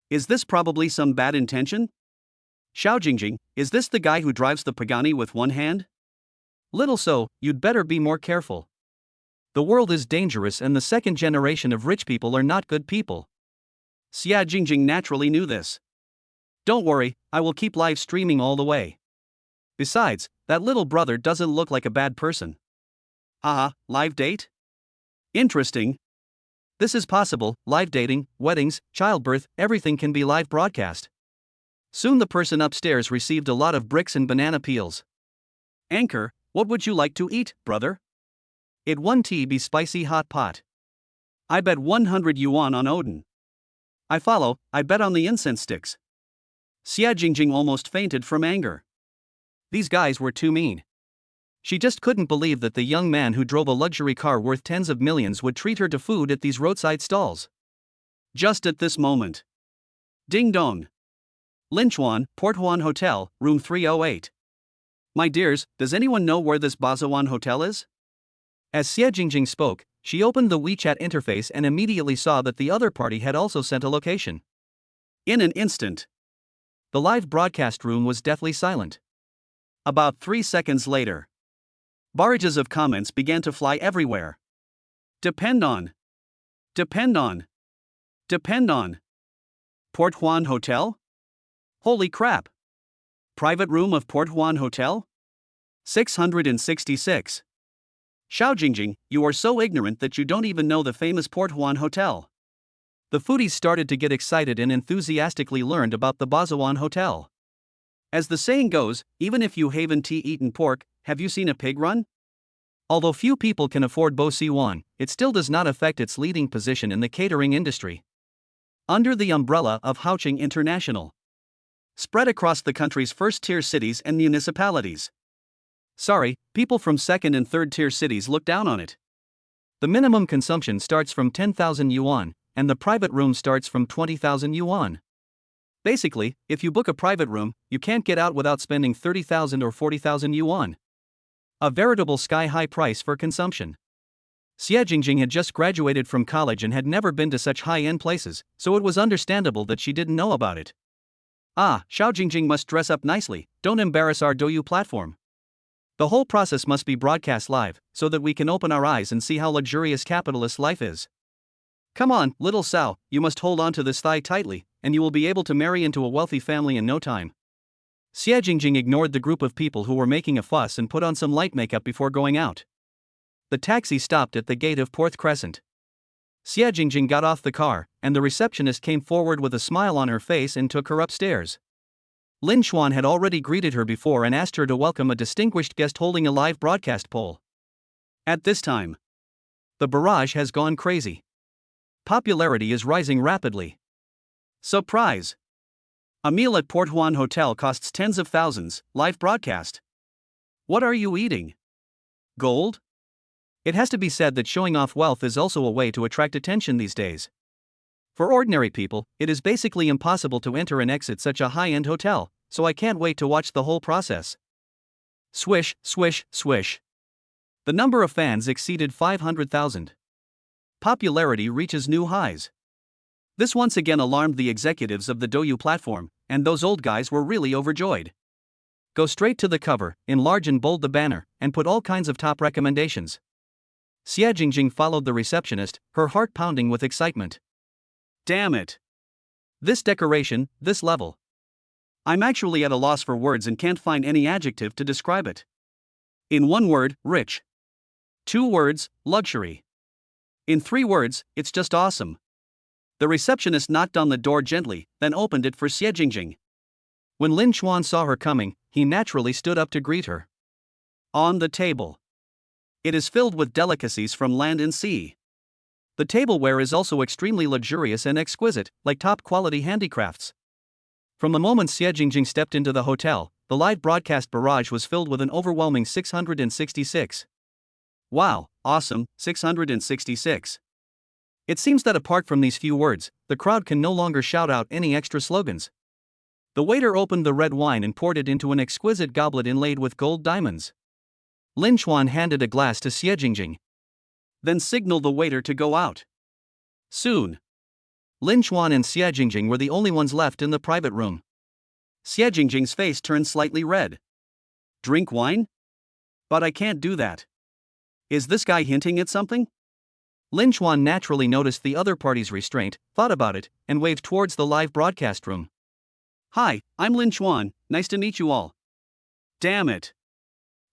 Is this probably some bad intention? Xiao Jingjing, is this the guy who drives the Pagani with one hand? Little So, you'd better be more careful. The world is dangerous and the second generation of rich people are not good people. Xie Jingjing naturally knew this. Don't worry, I will keep live streaming all the way. Besides, that little brother doesn't look like a bad person. Haha, live date? Interesting. This is possible, live dating, weddings, childbirth, everything can be live broadcast. Soon the person upstairs received a lot of bricks and banana peels. Anchor, what would you like to eat, brother? It 1 tea be spicy hot pot. I bet 100 yuan on Odin. I follow, I bet on the incense sticks. Xie Jingjing almost fainted from anger. These guys were too mean. She just couldn't believe that the young man who drove a luxury car worth tens of millions would treat her to food at these roadside stalls. Just at this moment. Ding dong. Linchuan, Port Huan Hotel, room 308. My dears, does anyone know where this Bazawan Hotel is? As Xie Jingjing spoke, she opened the WeChat interface and immediately saw that the other party had also sent a location. In an instant, the live broadcast room was deathly silent. About 3 seconds later, barrages of comments began to fly everywhere. Depend on. Depend on. Depend on. Port Huan Hotel? Holy crap. Private room of Port Huan Hotel? 666. Xiao Jingjing, you are so ignorant that you don't even know the famous Port Huan Hotel. The foodies started to get excited and enthusiastically learned about the Bazawan Hotel. As the saying goes, even if you haven't eaten pork, have you seen a pig run? Although few people can afford Bo Siwan, it still does not affect its leading position in the catering industry. Under the umbrella of Haoqing International. Spread across the country's first-tier cities and municipalities. Sorry, people from second and third-tier cities look down on it. The minimum consumption starts from 10,000 yuan, and the private room starts from 20,000 yuan. Basically, if you book a private room, you can't get out without spending 30,000 or 40,000 yuan. A veritable sky-high price for consumption. Xie Jingjing had just graduated from college and had never been to such high-end places, so it was understandable that she didn't know about it. Ah, Xiao Jingjing must dress up nicely, don't embarrass our Douyu platform. The whole process must be broadcast live, so that we can open our eyes and see how luxurious capitalist life is. Come on, little Sao, you must hold on to this thigh tightly, and you will be able to marry into a wealthy family in no time. Xie Jingjing ignored the group of people who were making a fuss and put on some light makeup before going out. The taxi stopped at the gate of Porth Crescent. Xie Jingjing got off the car, and the receptionist came forward with a smile on her face and took her upstairs. Lin Xuan had already greeted her before and asked her to welcome a distinguished guest holding a live broadcast pole. At this time, the barrage has gone crazy. Popularity is rising rapidly. Surprise! A meal at Port Huan Hotel costs tens of thousands, live broadcast. What are you eating? Gold? It has to be said that showing off wealth is also a way to attract attention these days. For ordinary people, it is basically impossible to enter and exit such a high-end hotel, so I can't wait to watch the whole process. Swish, swish, swish. The number of fans exceeded 500,000. Popularity reaches new highs. This once again alarmed the executives of the Douyu platform, and those old guys were really overjoyed. Go straight to the cover, enlarge and bold the banner, and put all kinds of top recommendations. Xie Jingjing followed the receptionist, her heart pounding with excitement. Damn it. This decoration, this level. I'm actually at a loss for words and can't find any adjective to describe it. In 1 word, rich. 2 words, luxury. In 3 words, it's just awesome. The receptionist knocked on the door gently, then opened it for Xie Jingjing. When Lin Xuan saw her coming, he naturally stood up to greet her. On the table. It is filled with delicacies from land and sea. The tableware is also extremely luxurious and exquisite, like top-quality handicrafts. From the moment Xie Jingjing stepped into the hotel, the live broadcast barrage was filled with an overwhelming 666. Wow, awesome, 666. It seems that apart from these few words, the crowd can no longer shout out any extra slogans. The waiter opened the red wine and poured it into an exquisite goblet inlaid with gold diamonds. Lin Chuan handed a glass to Xie Jingjing. Then signaled the waiter to go out. Soon. Lin Chuan and Xie Jingjing were the only ones left in the private room. Xie Jingjing's face turned slightly red. Drink wine? But I can't do that. Is this guy hinting at something? Lin Chuan naturally noticed the other party's restraint, thought about it, and waved towards the live broadcast room. Hi, I'm Lin Chuan, nice to meet you all. Damn it.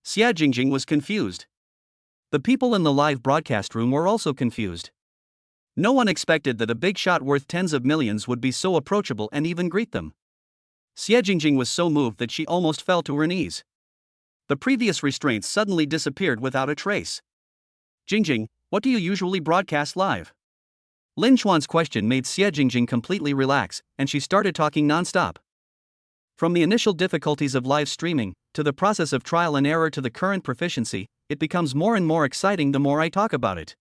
Xie Jingjing was confused. The people in the live broadcast room were also confused. No one expected that a big shot worth tens of millions would be so approachable and even greet them. Xie Jingjing was so moved that she almost fell to her knees. The previous restraints suddenly disappeared without a trace. Jingjing, what do you usually broadcast live? Lin Chuan's question made Xie Jingjing completely relax, and she started talking non-stop. From the initial difficulties of live streaming, to the process of trial and error to the current proficiency, it becomes more and more exciting the more I talk about it.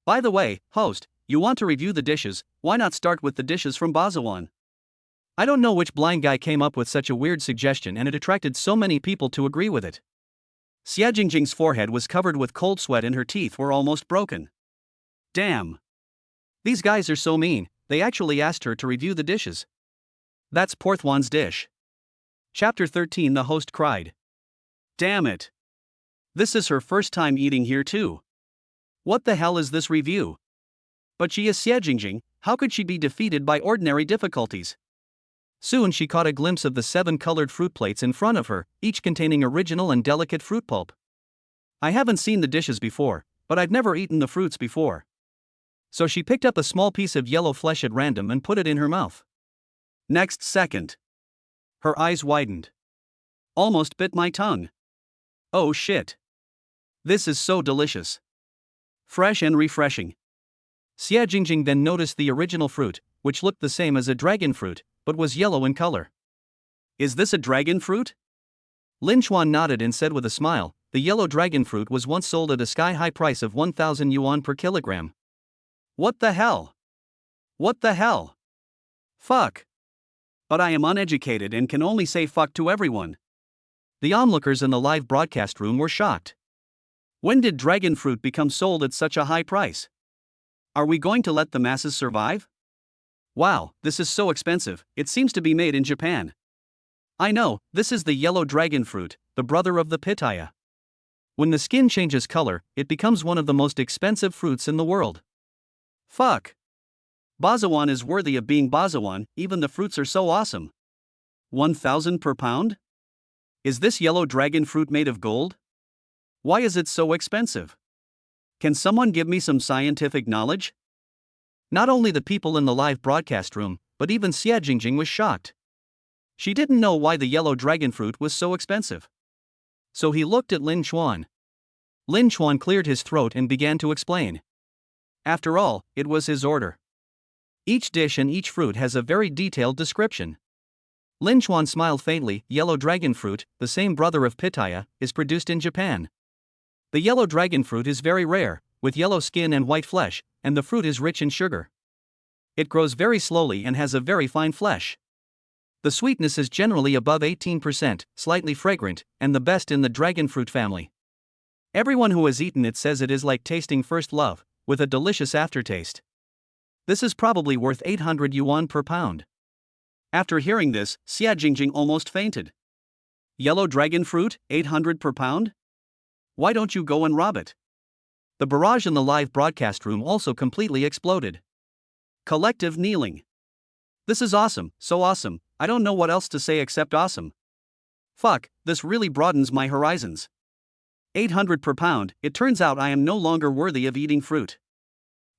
By the way, host, you want to review the dishes, why not start with the dishes from Bazawan? I don't know which blind guy came up with such a weird suggestion, and it attracted so many people to agree with it. Xie Jingjing's forehead was covered with cold sweat and her teeth were almost broken. Damn. These guys are so mean, they actually asked her to review the dishes. That's Porthwan's dish. Chapter 13. The host cried. Damn it. This is her first time eating here too. What the hell is this review? But she is Xie Jingjing, how could she be defeated by ordinary difficulties? Soon she caught a glimpse of the 7 colored fruit plates in front of her, each containing original and delicate fruit pulp. I haven't seen the dishes before, but I've never eaten the fruits before. So she picked up a small piece of yellow flesh at random and put it in her mouth. Next second, her eyes widened. Almost bit my tongue. Oh shit. This is so delicious. Fresh and refreshing. Xie Jingjing then noticed the original fruit, which looked the same as a dragon fruit, but was yellow in color. Is this a dragon fruit? Lin Chuan nodded and said with a smile, the yellow dragon fruit was once sold at a sky-high price of 1,000 yuan per kilogram. What the hell? What the hell? Fuck. But I am uneducated and can only say fuck to everyone. The onlookers in the live broadcast room were shocked. When did dragon fruit become sold at such a high price? Are we going to let the masses survive? Wow, this is so expensive, it seems to be made in Japan. I know, this is the yellow dragon fruit, the brother of the pitaya. When the skin changes color, it becomes one of the most expensive fruits in the world. Fuck. Bazawan is worthy of being Bazawan, even the fruits are so awesome. 1,000 per pound? Is this yellow dragon fruit made of gold? Why is it so expensive? Can someone give me some scientific knowledge? Not only the people in the live broadcast room, but even Xie Jingjing was shocked. She didn't know why the yellow dragon fruit was so expensive. So he looked at Lin Chuan. Lin Chuan cleared his throat and began to explain. After all, it was his order. Each dish and each fruit has a very detailed description. Lin Chuan smiled faintly. Yellow dragon fruit, the same brother of pitaya, is produced in Japan. The yellow dragon fruit is very rare, with yellow skin and white flesh, and the fruit is rich in sugar. It grows very slowly and has a very fine flesh. The sweetness is generally above 18%, slightly fragrant, and the best in the dragon fruit family. Everyone who has eaten it says it is like tasting first love, with a delicious aftertaste. This is probably worth 800 yuan per pound. After hearing this, Xie Jingjing almost fainted. Yellow dragon fruit, 800 per pound? Why don't you go and rob it? The barrage in the live broadcast room also completely exploded. Collective kneeling. This is awesome, so awesome, I don't know what else to say except awesome. Fuck, this really broadens my horizons. 800 per pound, it turns out I am no longer worthy of eating fruit.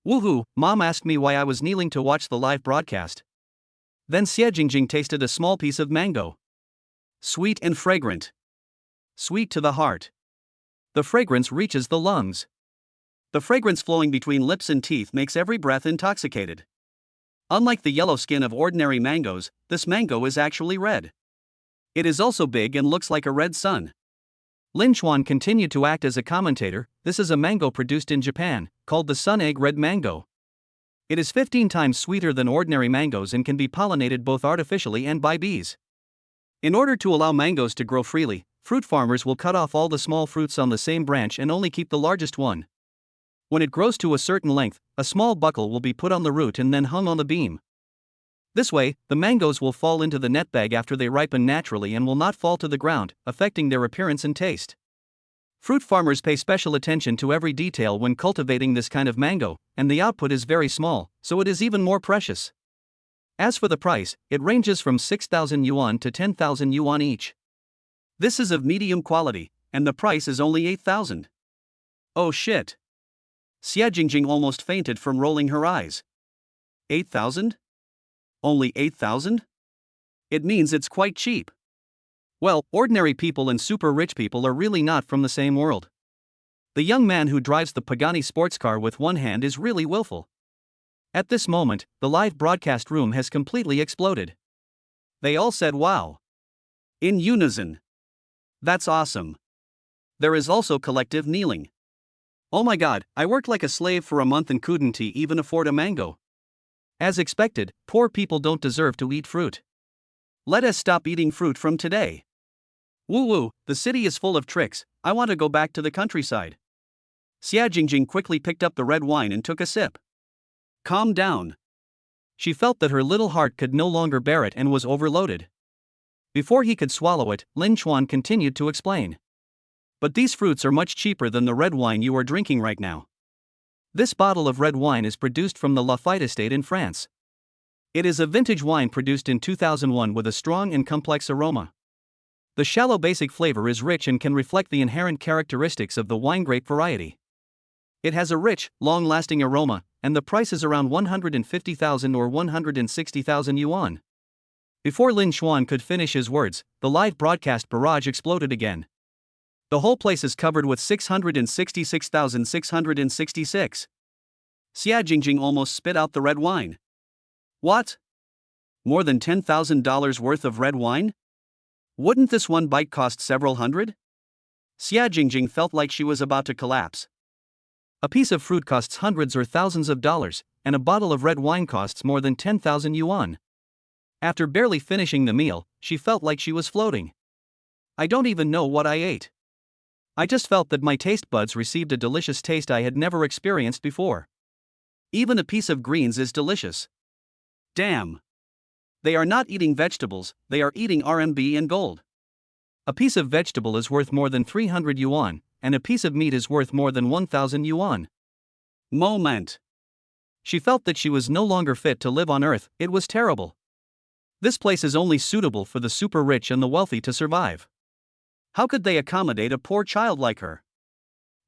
Woohoo, Mom asked me why I was kneeling to watch the live broadcast. Then Xie Jingjing tasted a small piece of mango. Sweet and fragrant. Sweet to the heart. The fragrance reaches the lungs. The fragrance flowing between lips and teeth makes every breath intoxicated. Unlike the yellow skin of ordinary mangoes, this mango is actually red. It is also big and looks like a red sun. Lin Chuan continued to act as a commentator. This is a mango produced in Japan, called the sun egg red mango. It is 15 times sweeter than ordinary mangoes and can be pollinated both artificially and by bees. In order to allow mangoes to grow freely, fruit farmers will cut off all the small fruits on the same branch and only keep the largest one. When it grows to a certain length, a small buckle will be put on the root and then hung on the beam. This way, the mangoes will fall into the net bag after they ripen naturally and will not fall to the ground, affecting their appearance and taste. Fruit farmers pay special attention to every detail when cultivating this kind of mango, and the output is very small, so it is even more precious. As for the price, it ranges from 6,000 yuan to 10,000 yuan each. This is of medium quality, and the price is only 8,000. Oh shit. Xia Jingjing almost fainted from rolling her eyes. 8,000? Only 8,000? It means it's quite cheap. Well, ordinary people and super rich people are really not from the same world. The young man who drives the Pagani sports car with one hand is really willful. At this moment, the live broadcast room has completely exploded. They all said wow. In unison. That's awesome. There is also collective kneeling. Oh my god, I worked like a slave for a month and couldn't even afford a mango. As expected, poor people don't deserve to eat fruit. Let us stop eating fruit from today. Woo woo, the city is full of tricks, I want to go back to the countryside. Xia Jingjing quickly picked up the red wine and took a sip. Calm down. She felt that her little heart could no longer bear it and was overloaded. Before he could swallow it, Lin Chuan continued to explain. But these fruits are much cheaper than the red wine you are drinking right now. This bottle of red wine is produced from the Lafite estate in France. It is a vintage wine produced in 2001 with a strong and complex aroma. The shallow basic flavor is rich and can reflect the inherent characteristics of the wine grape variety. It has a rich, long-lasting aroma, and the price is around 150,000 or 160,000 yuan. Before Lin Chuan could finish his words, the live broadcast barrage exploded again. The whole place is covered with 666,666. Xia Jingjing almost spit out the red wine. What? More than $10,000 worth of red wine? Wouldn't this one bite cost several hundred? Xia Jingjing felt like she was about to collapse. A piece of fruit costs hundreds or thousands of dollars, and a bottle of red wine costs more than 10,000 yuan. After barely finishing the meal, she felt like she was floating. I don't even know what I ate. I just felt that my taste buds received a delicious taste I had never experienced before. Even a piece of greens is delicious. Damn. They are not eating vegetables, they are eating RMB and gold. A piece of vegetable is worth more than 300 yuan, and a piece of meat is worth more than 1,000 yuan. Moment. She felt that she was no longer fit to live on earth, it was terrible. This place is only suitable for the super rich and the wealthy to survive. How could they accommodate a poor child like her?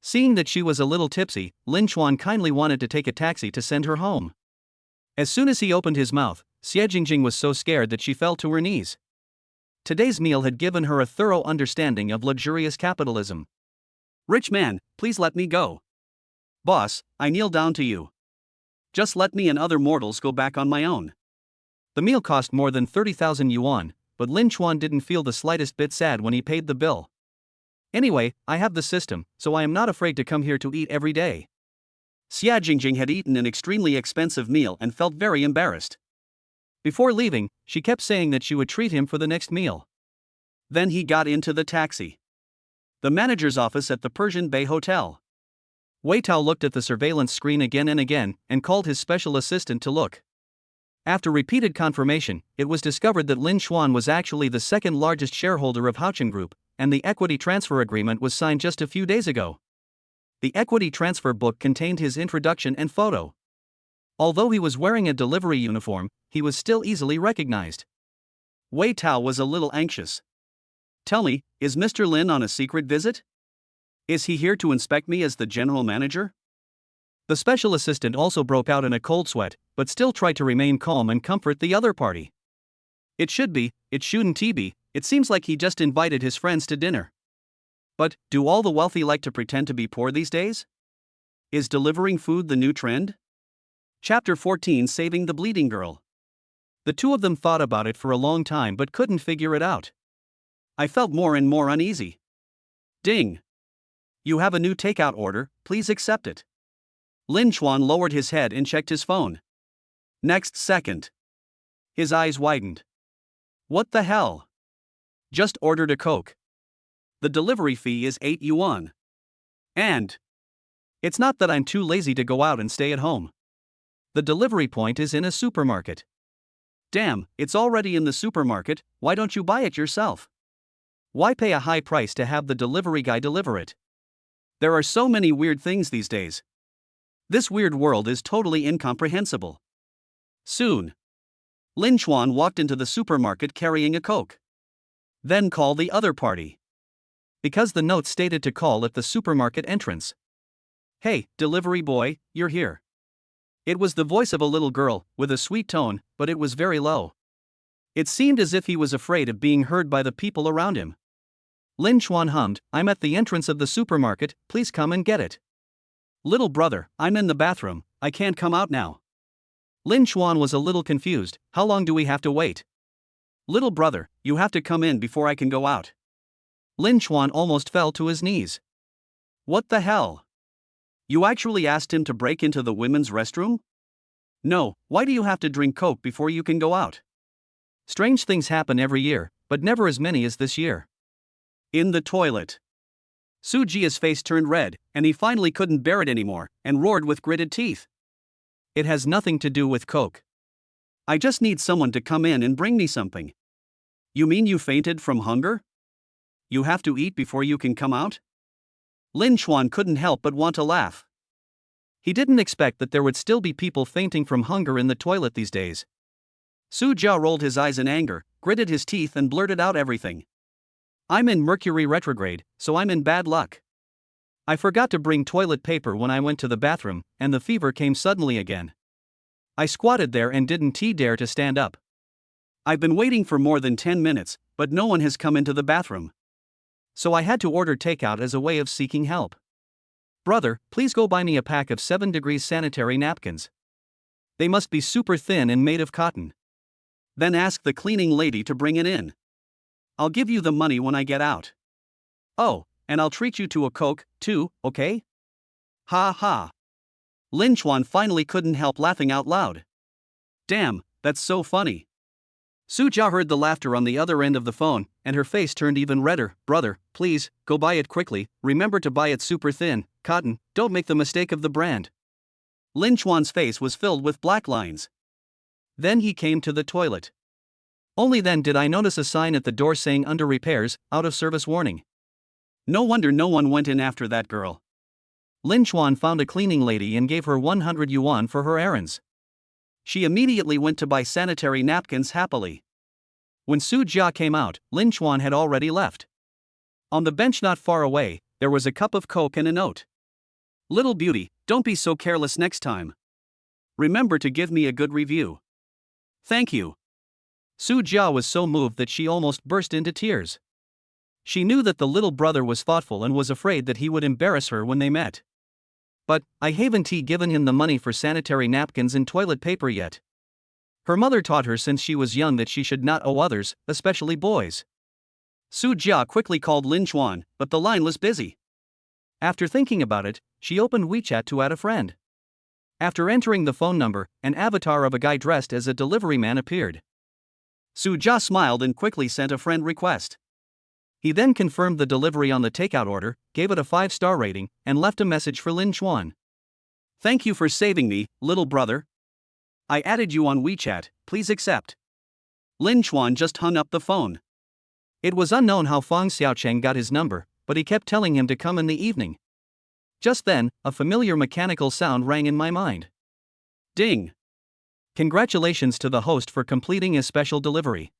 Seeing that she was a little tipsy, Lin Chuan kindly wanted to take a taxi to send her home. As soon as he opened his mouth, Xie Jingjing was so scared that she fell to her knees. Today's meal had given her a thorough understanding of luxurious capitalism. Rich man, please let me go. Boss, I kneel down to you. Just let me and other mortals go back on my own. The meal cost more than 30,000 yuan, but Lin Chuan didn't feel the slightest bit sad when he paid the bill. Anyway, I have the system, so I am not afraid to come here to eat every day. Xia Jingjing had eaten an extremely expensive meal and felt very embarrassed. Before leaving, she kept saying that she would treat him for the next meal. Then he got into the taxi. The manager's office at the Persian Bay Hotel. Wei Tao looked at the surveillance screen again and again, and called his special assistant to look. After repeated confirmation, it was discovered that Lin Chuan was actually the second largest shareholder of Haochen Group, and the equity transfer agreement was signed just a few days ago. The equity transfer book contained his introduction and photo. Although he was wearing a delivery uniform, he was still easily recognized. Wei Tao was a little anxious. Tell me, is Mr. Lin on a secret visit? Is he here to inspect me as the general manager? The special assistant also broke out in a cold sweat, but still tried to remain calm and comfort the other party. It should be, it shouldn't be, It seems like he just invited his friends to dinner. But, do all the wealthy like to pretend to be poor these days? Is delivering food the new trend? Chapter 14, Saving the Bleeding Girl. The two of them thought about it for a long time but couldn't figure it out. I felt more and more uneasy. Ding! You have a new takeout order, please accept it. Lin Chuan lowered his head and checked his phone. Next second, his eyes widened. What the hell? Just ordered a Coke. The delivery fee is 8 yuan. And it's not that I'm too lazy to go out and stay at home. The delivery point is in a supermarket. Damn, it's already in the supermarket, why don't you buy it yourself? Why pay a high price to have the delivery guy deliver it? There are so many weird things these days. This weird world is totally incomprehensible. Soon, Lin Chuan walked into the supermarket carrying a Coke. Then call the other party. Because the note stated to call at the supermarket entrance. Hey, delivery boy, you're here. It was the voice of a little girl, with a sweet tone, but it was very low. It seemed as if he was afraid of being heard by the people around him. Lin Chuan hummed, I'm at the entrance of the supermarket, please come and get it. Little brother, I'm in the bathroom, I can't come out now. Lin Chuan was a little confused, how long do we have to wait? Little brother, you have to come in before I can go out. Lin Chuan almost fell to his knees. What the hell? You actually asked him to break into the women's restroom? No, why do you have to drink Coke before you can go out? Strange things happen every year, but never as many as this year. In the toilet. Su Jia's face turned red, and he finally couldn't bear it anymore, and roared with gritted teeth. It has nothing to do with Coke. I just need someone to come in and bring me something. You mean you fainted from hunger? You have to eat before you can come out? Lin Chuan couldn't help but want to laugh. He didn't expect that there would still be people fainting from hunger in the toilet these days. Su Jia rolled his eyes in anger, gritted his teeth and blurted out everything. I'm in Mercury retrograde, so I'm in bad luck. I forgot to bring toilet paper when I went to the bathroom, and the fever came suddenly again. I squatted there and didn't dare to stand up. I've been waiting for more than 10 minutes, but no one has come into the bathroom. So I had to order takeout as a way of seeking help. Brother, please go buy me a pack of 7 degrees sanitary napkins. They must be super thin and made of cotton. Then ask the cleaning lady to bring it in. I'll give you the money when I get out. Oh, and I'll treat you to a Coke, too, okay? Ha ha. Lin Chuan finally couldn't help laughing out loud. Damn, that's so funny. Su Jia heard the laughter on the other end of the phone, and her face turned even redder. Brother, please, go buy it quickly, remember to buy it super thin, cotton, don't make the mistake of the brand. Lin Chuan's face was filled with black lines. Then he came to the toilet. Only then did I notice a sign at the door saying under repairs, out of service warning. No wonder no one went in after that girl. Lin Chuan found a cleaning lady and gave her 100 yuan for her errands. She immediately went to buy sanitary napkins happily. When Su Jia came out, Lin Chuan had already left. On the bench not far away, there was a cup of Coke and a note. Little beauty, don't be so careless next time. Remember to give me a good review. Thank you. Su Jia was so moved that she almost burst into tears. She knew that the little brother was thoughtful and was afraid that he would embarrass her when they met. But, I haven't given him the money for sanitary napkins and toilet paper yet. Her mother taught her since she was young that she should not owe others, especially boys. Su Jia quickly called Lin Chuan, but the line was busy. After thinking about it, she opened WeChat to add a friend. After entering the phone number, an avatar of a guy dressed as a delivery man appeared. Su Jia smiled and quickly sent a friend request. He then confirmed the delivery on the takeout order, gave it a 5-star rating, and left a message for Lin Chuan. Thank you for saving me, little brother. I added you on WeChat, please accept. Lin Chuan just hung up the phone. It was unknown how Fang Xiaocheng got his number, but he kept telling him to come in the evening. Just then, a familiar mechanical sound rang in my mind. Ding! Congratulations to the host for completing a special delivery.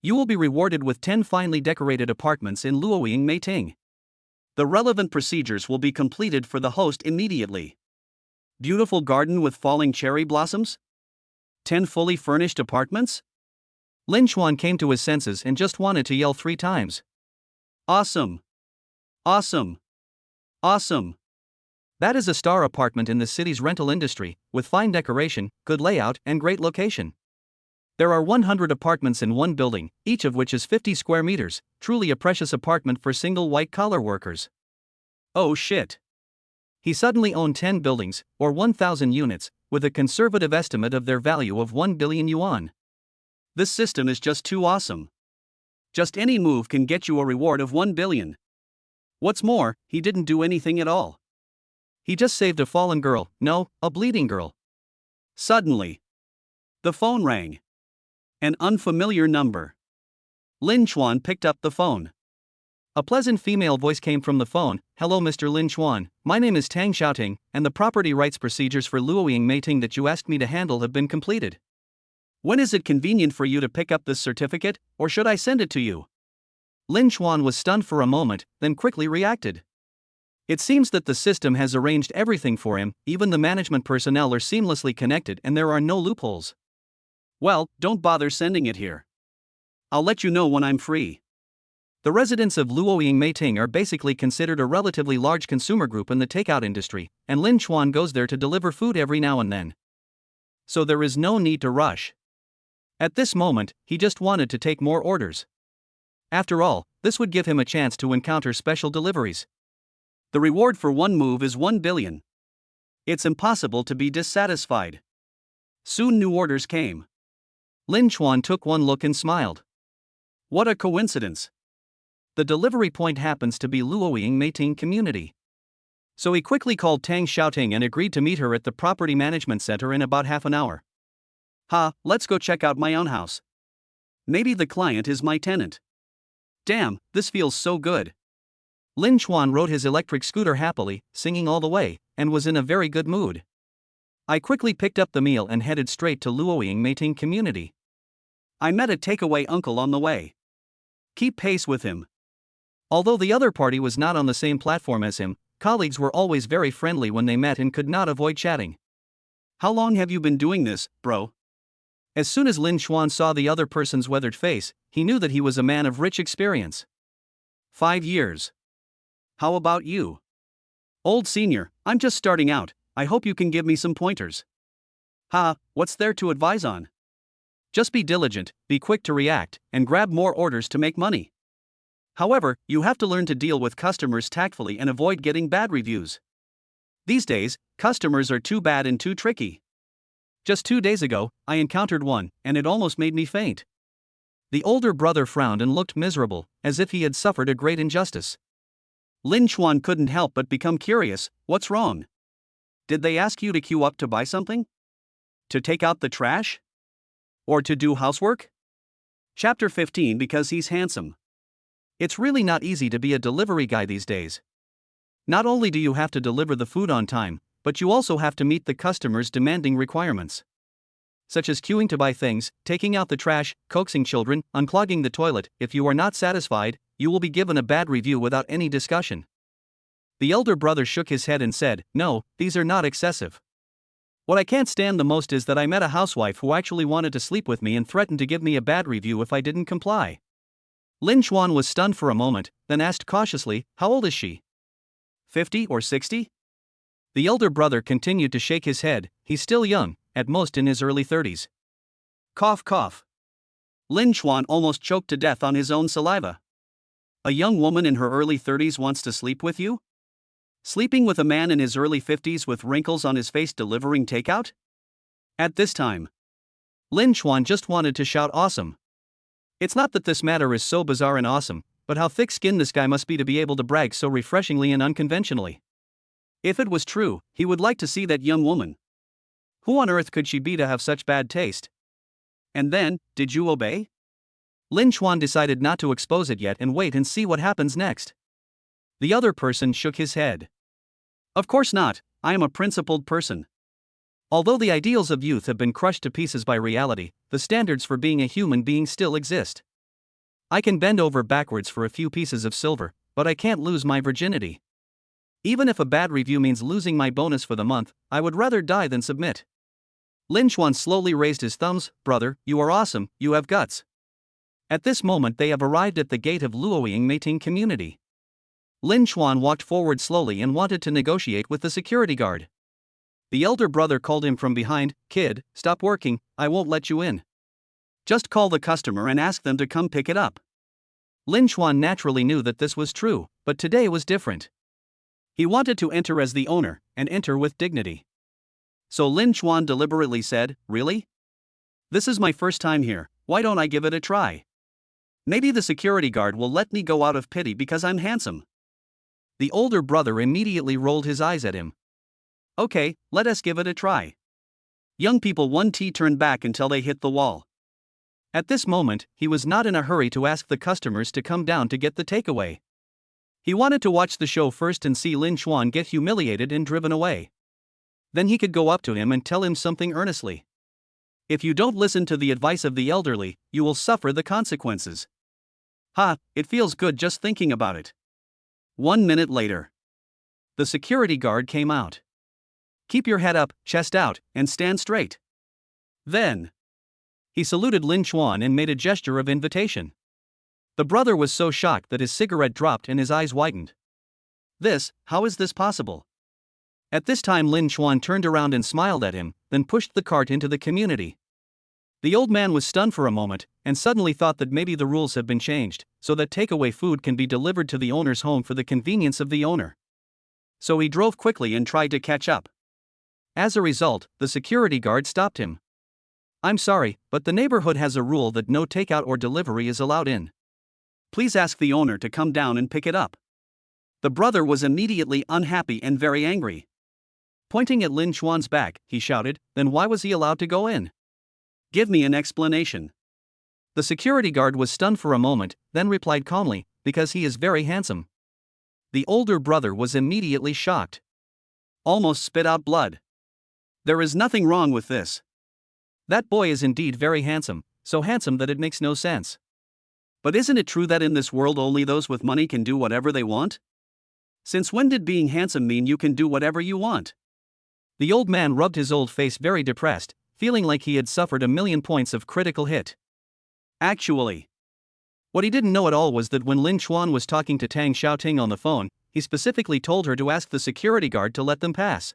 You will be rewarded with 10 finely decorated apartments in Luoying, Meiting. The relevant procedures will be completed for the host immediately. Beautiful garden with falling cherry blossoms? 10 fully furnished apartments? Lin Chuan came to his senses and just wanted to yell 3 times. Awesome! Awesome! Awesome! That is a star apartment in the city's rental industry, with fine decoration, good layout, and great location. There are 100 apartments in one building, each of which is 50 square meters, truly a precious apartment for single white-collar workers. Oh shit! He suddenly owned 10 buildings, or 1,000 units, with a conservative estimate of their value of 1 billion yuan. This system is just too awesome. Just any move can get you a reward of 1 billion. What's more, he didn't do anything at all. He just saved a fallen girl, no, a bleeding girl. Suddenly, the phone rang. An unfamiliar number. Lin Chuan picked up the phone. A pleasant female voice came from the phone. Hello Mr. Lin Chuan, my name is Tang Xiaoting, and the property rights procedures for Luoying Meiting that you asked me to handle have been completed. When is it convenient for you to pick up this certificate, or should I send it to you? Lin Chuan was stunned for a moment, then quickly reacted. It seems that the system has arranged everything for him, even the management personnel are seamlessly connected and there are no loopholes. Well, don't bother sending it here. I'll let you know when I'm free. The residents of Luoying Meiting are basically considered a relatively large consumer group in the takeout industry, and Lin Chuan goes there to deliver food every now and then. So there is no need to rush. At this moment, he just wanted to take more orders. After all, this would give him a chance to encounter special deliveries. The reward for one move is 1 billion. It's impossible to be dissatisfied. Soon new orders came. Lin Chuan took one look and smiled. What a coincidence. The delivery point happens to be Luoying Meiting community. So he quickly called Tang Xiaoting and agreed to meet her at the property management center in about half an hour. Let's go check out my own house. Maybe the client is my tenant. Damn, this feels so good. Lin Chuan rode his electric scooter happily, singing all the way, and was in a very good mood. I quickly picked up the meal and headed straight to Luoying Meiting community. I met a takeaway uncle on the way. Keep pace with him. Although the other party was not on the same platform as him, colleagues were always very friendly when they met and could not avoid chatting. How long have you been doing this, bro? As soon as Lin Chuan saw the other person's weathered face, he knew that he was a man of rich experience. 5 years. How about you? Old senior, I'm just starting out, I hope you can give me some pointers. What's there to advise on? Just be diligent, be quick to react, and grab more orders to make money. However, you have to learn to deal with customers tactfully and avoid getting bad reviews. These days, customers are too bad and too tricky. Just 2 days ago, I encountered one, and it almost made me faint. The older brother frowned and looked miserable, as if he had suffered a great injustice. Lin Chuan couldn't help but become curious. What's wrong? Did they ask you to queue up to buy something? To take out the trash? Or to do housework? Chapter 15. Because he's handsome. It's really not easy to be a delivery guy these days. Not only do you have to deliver the food on time, but you also have to meet the customer's demanding requirements. Such as queuing to buy things, taking out the trash, coaxing children, unclogging the toilet. If you are not satisfied, you will be given a bad review without any discussion. The elder brother shook his head and said, No, these are not excessive. What I can't stand the most is that I met a housewife who actually wanted to sleep with me and threatened to give me a bad review if I didn't comply. Lin Chuan was stunned for a moment, then asked cautiously, How old is she? 50 or 60? The elder brother continued to shake his head. He's still young, at most in his early 30s. Cough cough. Lin Chuan almost choked to death on his own saliva. A young woman in her early 30s wants to sleep with you? Sleeping with a man in his early 50s with wrinkles on his face delivering takeout? At this time, Lin Chuan just wanted to shout awesome. It's not that this matter is so bizarre and awesome, but how thick-skinned this guy must be to be able to brag so refreshingly and unconventionally. If it was true, he would like to see that young woman. Who on earth could she be to have such bad taste? And then, did you obey? Lin Chuan decided not to expose it yet and wait and see what happens next. The other person shook his head. Of course not, I am a principled person. Although the ideals of youth have been crushed to pieces by reality, the standards for being a human being still exist. I can bend over backwards for a few pieces of silver, but I can't lose my virginity. Even if a bad review means losing my bonus for the month, I would rather die than submit. Lin Chuan slowly raised his thumbs. Brother, you are awesome, you have guts. At this moment they have arrived at the gate of Luoying Mating community. Lin Chuan walked forward slowly and wanted to negotiate with the security guard. The elder brother called him from behind, "Kid, stop working, I won't let you in. Just call the customer and ask them to come pick it up." Lin Chuan naturally knew that this was true, but today was different. He wanted to enter as the owner, and enter with dignity. So Lin Chuan deliberately said, "Really? This is my first time here, why don't I give it a try? Maybe the security guard will let me go out of pity because I'm handsome." The older brother immediately rolled his eyes at him. "Okay, let us give it a try." Young people 1T turned back until they hit the wall. At this moment, he was not in a hurry to ask the customers to come down to get the takeaway. He wanted to watch the show first and see Lin Chuan get humiliated and driven away. Then he could go up to him and tell him something earnestly. "If you don't listen to the advice of the elderly, you will suffer the consequences." Ha, it feels good just thinking about it. 1 minute later. The security guard came out. "Keep your head up, chest out, and stand straight." Then he saluted Lin Chuan and made a gesture of invitation. The brother was so shocked that his cigarette dropped and his eyes widened. How is this possible? At this time Lin Chuan turned around and smiled at him, then pushed the cart into the community. The old man was stunned for a moment, and suddenly thought that maybe the rules have been changed, so that takeaway food can be delivered to the owner's home for the convenience of the owner. So he drove quickly and tried to catch up. As a result, the security guard stopped him. "I'm sorry, but the neighborhood has a rule that no takeout or delivery is allowed in. Please ask the owner to come down and pick it up." The brother was immediately unhappy and very angry. Pointing at Lin Chuan's back, he shouted, "Then why was he allowed to go in? Give me an explanation." The security guard was stunned for a moment, then replied calmly, "Because he is very handsome." The older brother was immediately shocked. Almost spit out blood. "There is nothing wrong with this. That boy is indeed very handsome, so handsome that it makes no sense. But isn't it true that in this world only those with money can do whatever they want? Since when did being handsome mean you can do whatever you want?" The old man rubbed his old face, very depressed, feeling like he had suffered 1,000,000 points of critical hit. Actually, what he didn't know at all was that when Lin Chuan was talking to Tang Xiaoting on the phone, he specifically told her to ask the security guard to let them pass.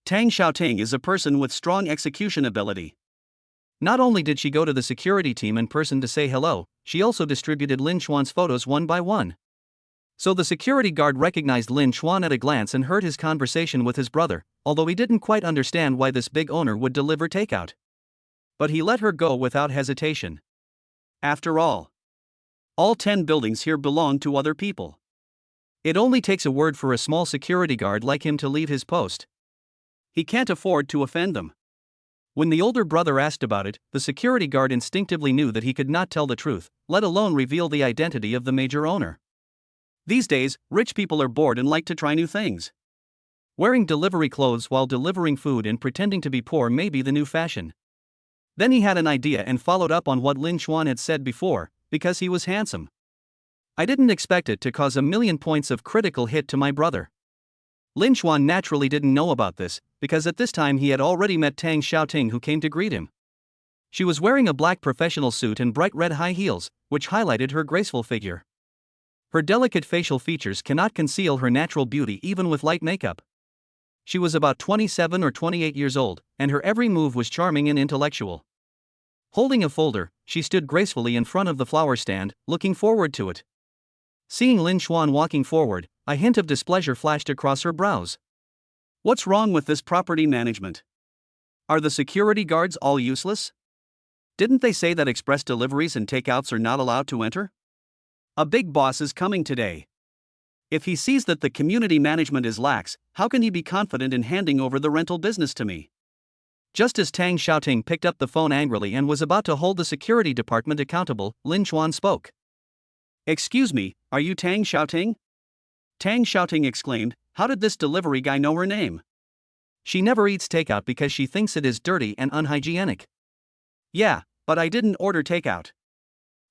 Tang Xiaoting is a person with strong execution ability. Not only did she go to the security team in person to say hello, she also distributed Lin Chuan's photos one by one. So the security guard recognized Lin Chuan at a glance and heard his conversation with his brother, although he didn't quite understand why this big owner would deliver takeout. But he let her go without hesitation. After all 10 buildings here belong to other people. It only takes a word for a small security guard like him to leave his post. He can't afford to offend them. When the older brother asked about it, the security guard instinctively knew that he could not tell the truth, let alone reveal the identity of the major owner. These days, rich people are bored and like to try new things. Wearing delivery clothes while delivering food and pretending to be poor may be the new fashion. Then he had an idea and followed up on what Lin Chuan had said before, because he was handsome. "I didn't expect it to cause 1,000,000 points of critical hit to my brother." Lin Chuan naturally didn't know about this, because at this time he had already met Tang Xiaoting, who came to greet him. She was wearing a black professional suit and bright red high heels, which highlighted her graceful figure. Her delicate facial features cannot conceal her natural beauty even with light makeup. She was about 27 or 28 years old, and her every move was charming and intellectual. Holding a folder, she stood gracefully in front of the flower stand, looking forward to it. Seeing Lin Chuan walking forward, a hint of displeasure flashed across her brows. What's wrong with this property management? Are the security guards all useless? Didn't they say that express deliveries and takeouts are not allowed to enter? A big boss is coming today. If he sees that the community management is lax, how can he be confident in handing over the rental business to me? Just as Tang Xiaoting picked up the phone angrily and was about to hold the security department accountable, Lin Chuan spoke. "Excuse me, are you Tang Xiaoting?" Tang Xiaoting exclaimed, "How did this delivery guy know her name? She never eats takeout because she thinks it is dirty and unhygienic." "Yeah, but I didn't order takeout."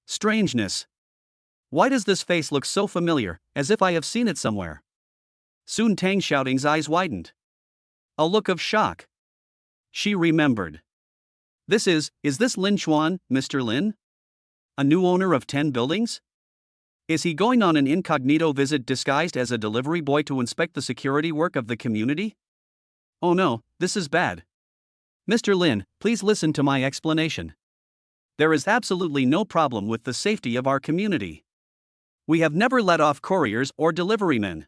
Strangeness. Why does this face look so familiar, as if I have seen it somewhere? Soon Tang Xiaoting's eyes widened. A look of shock. She remembered. Is this Lin Chuan, Mr. Lin? A new owner of 10 buildings? Is he going on an incognito visit disguised as a delivery boy to inspect the security work of the community? Oh no, this is bad. Mr. Lin, please listen to my explanation. There is absolutely no problem with the safety of our community. We have never let off couriers or deliverymen.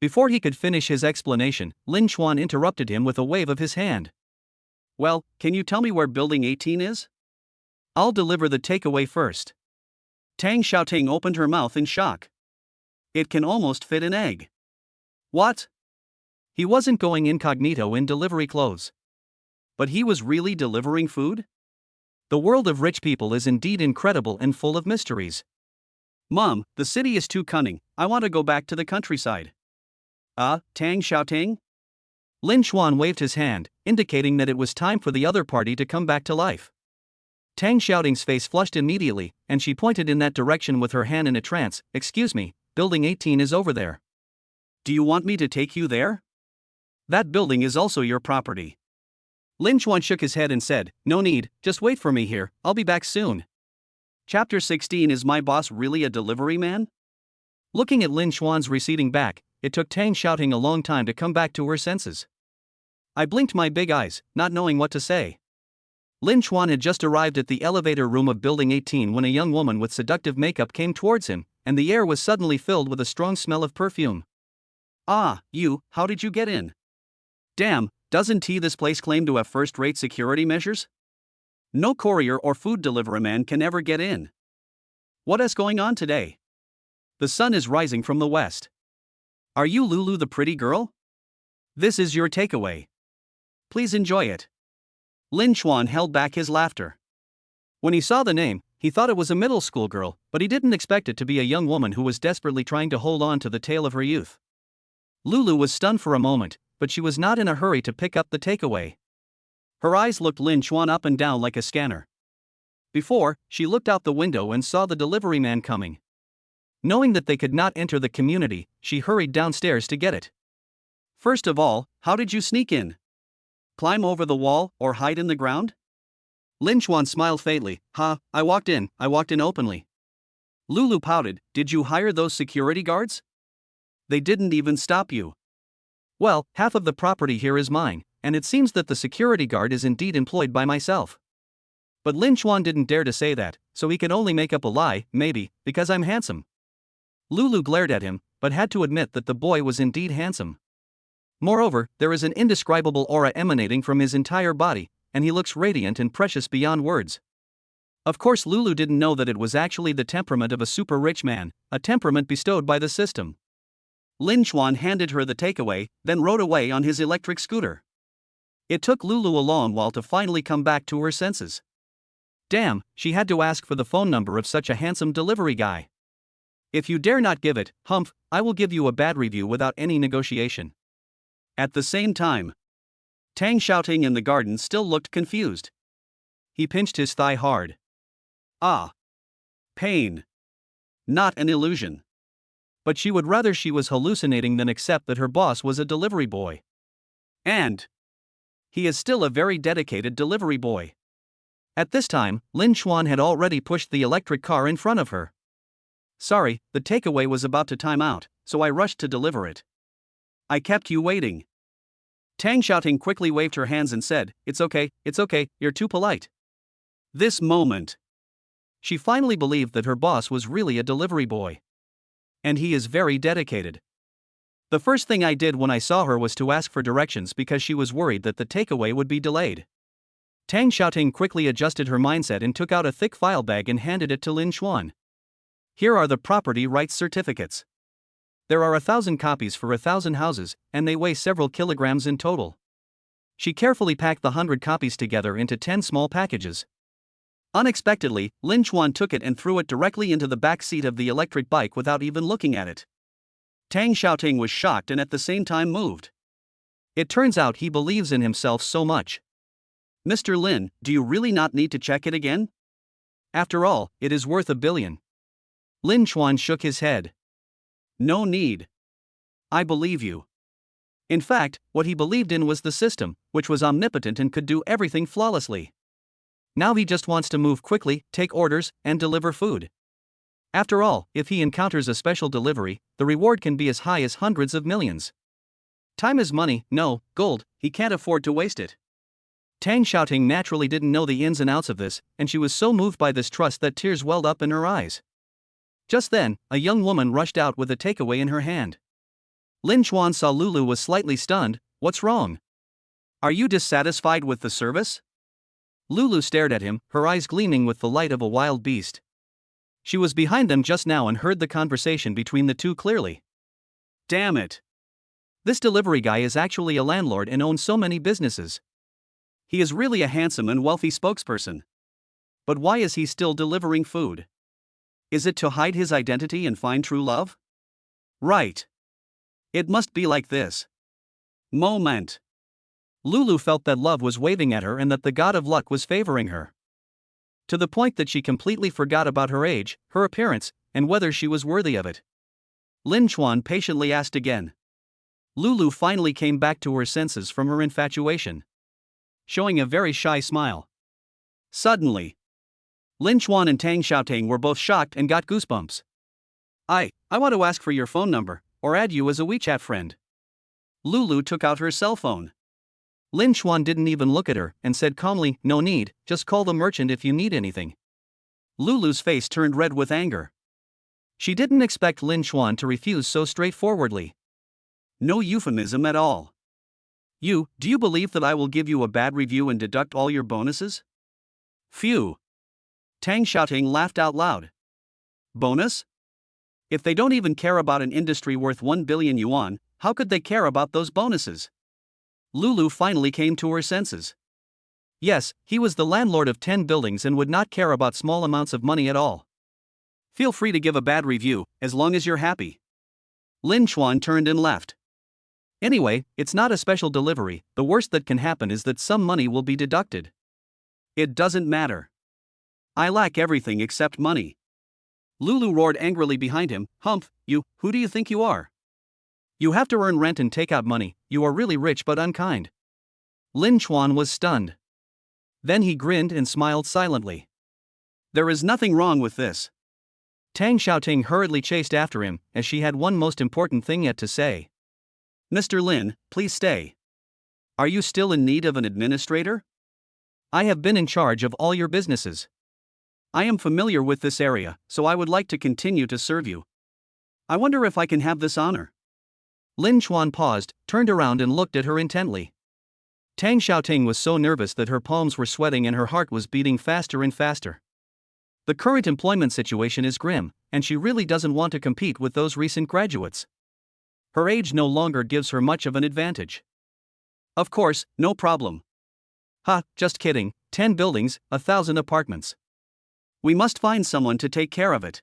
Before he could finish his explanation, Lin Chuan interrupted him with a wave of his hand. Well, can you tell me where Building 18 is? I'll deliver the takeaway first. Tang Xiaoting opened her mouth in shock. It can almost fit an egg. What? He wasn't going incognito in delivery clothes. But he was really delivering food? The world of rich people is indeed incredible and full of mysteries. Mom, the city is too cunning. I want to go back to the countryside. Tang Xiaoting? Lin Chuan waved his hand, indicating that it was time for the other party to come back to life. Tang Xiaoting's face flushed immediately, and she pointed in that direction with her hand in a trance. Excuse me, Building 18 is over there. Do you want me to take you there? That building is also your property. Lin Chuan shook his head and said, No need, just wait for me here, I'll be back soon. Chapter 16. Is my boss really a delivery man? Looking at Lin Chuan's receding back, it took Tang Xiaoting a long time to come back to her senses. I blinked my big eyes, not knowing what to say. Lin Chuan had just arrived at the elevator room of Building 18 when a young woman with seductive makeup came towards him, and the air was suddenly filled with a strong smell of perfume. You, how did you get in? Damn, doesn't this place claim to have first-rate security measures? No courier or food delivery man can ever get in. What is going on today? The sun is rising from the west. Are you Lulu the pretty girl? This is your takeaway. Please enjoy it. Lin Chuan held back his laughter. When he saw the name, he thought it was a middle school girl, but he didn't expect it to be a young woman who was desperately trying to hold on to the tale of her youth. Lulu was stunned for a moment, but she was not in a hurry to pick up the takeaway. Her eyes looked Lin Chuan up and down like a scanner. Before, she looked out the window and saw the delivery man coming. Knowing that they could not enter the community, she hurried downstairs to get it. First of all, how did you sneak in? Climb over the wall or hide in the ground? Lin Chuan smiled faintly. I walked in openly. Lulu pouted. Did you hire those security guards? They didn't even stop you. Well, half of the property here is mine, and it seems that the security guard is indeed employed by myself. But Lin Chuan didn't dare to say that, so he could only make up a lie, maybe, because I'm handsome. Lulu glared at him, but had to admit that the boy was indeed handsome. Moreover, there is an indescribable aura emanating from his entire body, and he looks radiant and precious beyond words. Of course, Lulu didn't know that it was actually the temperament of a super rich man, a temperament bestowed by the system. Lin Chuan handed her the takeaway, then rode away on his electric scooter. It took Lulu a long while to finally come back to her senses. Damn, she had to ask for the phone number of such a handsome delivery guy. If you dare not give it, humph, I will give you a bad review without any negotiation. At the same time, Tang Xiaoting in the garden still looked confused. He pinched his thigh hard. Pain. Not an illusion. But she would rather she was hallucinating than accept that her boss was a delivery boy. And he is still a very dedicated delivery boy. At this time, Lin Chuan had already pushed the electric car in front of her. Sorry, the takeaway was about to time out, so I rushed to deliver it. I kept you waiting. Tang Xiaoting quickly waved her hands and said, It's okay, you're too polite. This moment, she finally believed that her boss was really a delivery boy. And he is very dedicated. The first thing I did when I saw her was to ask for directions because she was worried that the takeaway would be delayed. Tang Xiaoting quickly adjusted her mindset and took out a thick file bag and handed it to Lin Chuan. Here are the property rights certificates. There are 1,000 copies for 1,000 houses, and they weigh several kilograms in total. She carefully packed the 100 copies together into 10 small packages. Unexpectedly, Lin Chuan took it and threw it directly into the back seat of the electric bike without even looking at it. Tang Xiaoting was shocked and at the same time moved. It turns out he believes in himself so much. Mr. Lin, do you really not need to check it again? After all, it is worth $1 billion. Lin Chuan shook his head. No need. I believe you. In fact, what he believed in was the system, which was omnipotent and could do everything flawlessly. Now he just wants to move quickly, take orders, and deliver food. After all, if he encounters a special delivery, the reward can be as high as hundreds of millions. Time is money, no, gold, he can't afford to waste it. Tang Xiaoting naturally didn't know the ins and outs of this, and she was so moved by this trust that tears welled up in her eyes. Just then, a young woman rushed out with a takeaway in her hand. Lin Chuan saw Lulu was slightly stunned. What's wrong? Are you dissatisfied with the service? Lulu stared at him, her eyes gleaming with the light of a wild beast. She was behind them just now and heard the conversation between the two clearly. Damn it! This delivery guy is actually a landlord and owns so many businesses. He is really a handsome and wealthy spokesperson. But why is he still delivering food? Is it to hide his identity and find true love? Right. It must be like this. Moment. Lulu felt that love was waving at her and that the god of luck was favoring her. To the point that she completely forgot about her age, her appearance, and whether she was worthy of it. Lin Chuan patiently asked again. Lulu finally came back to her senses from her infatuation, showing a very shy smile. Suddenly, Lin Chuan and Tang Xiaoting were both shocked and got goosebumps. I want to ask for your phone number, or add you as a WeChat friend. Lulu took out her cell phone. Lin Chuan didn't even look at her and said calmly, no need, just call the merchant if you need anything. Lulu's face turned red with anger. She didn't expect Lin Chuan to refuse so straightforwardly. No euphemism at all. Do you believe that I will give you a bad review and deduct all your bonuses? Phew. Tang Xiaoting laughed out loud. Bonus? If they don't even care about an industry worth 1 billion yuan, how could they care about those bonuses? Lulu finally came to her senses. Yes, he was the landlord of 10 buildings and would not care about small amounts of money at all. Feel free to give a bad review, as long as you're happy. Lin Chuan turned and left. Anyway, it's not a special delivery, the worst that can happen is that some money will be deducted. It doesn't matter. I lack everything except money. Lulu roared angrily behind him, Humph, who do you think you are? You have to earn rent and take out money, you are really rich but unkind. Lin Chuan was stunned. Then he grinned and smiled silently. There is nothing wrong with this. Tang Xiaoting hurriedly chased after him, as she had one most important thing yet to say. Mr. Lin, please stay. Are you still in need of an administrator? I have been in charge of all your businesses. I am familiar with this area, so I would like to continue to serve you. I wonder if I can have this honor. Lin Chuan paused, turned around and looked at her intently. Tang Xiaoting was so nervous that her palms were sweating and her heart was beating faster and faster. The current employment situation is grim, and she really doesn't want to compete with those recent graduates. Her age no longer gives her much of an advantage. Of course, no problem. Just kidding, 10 buildings, 1,000 apartments. We must find someone to take care of it.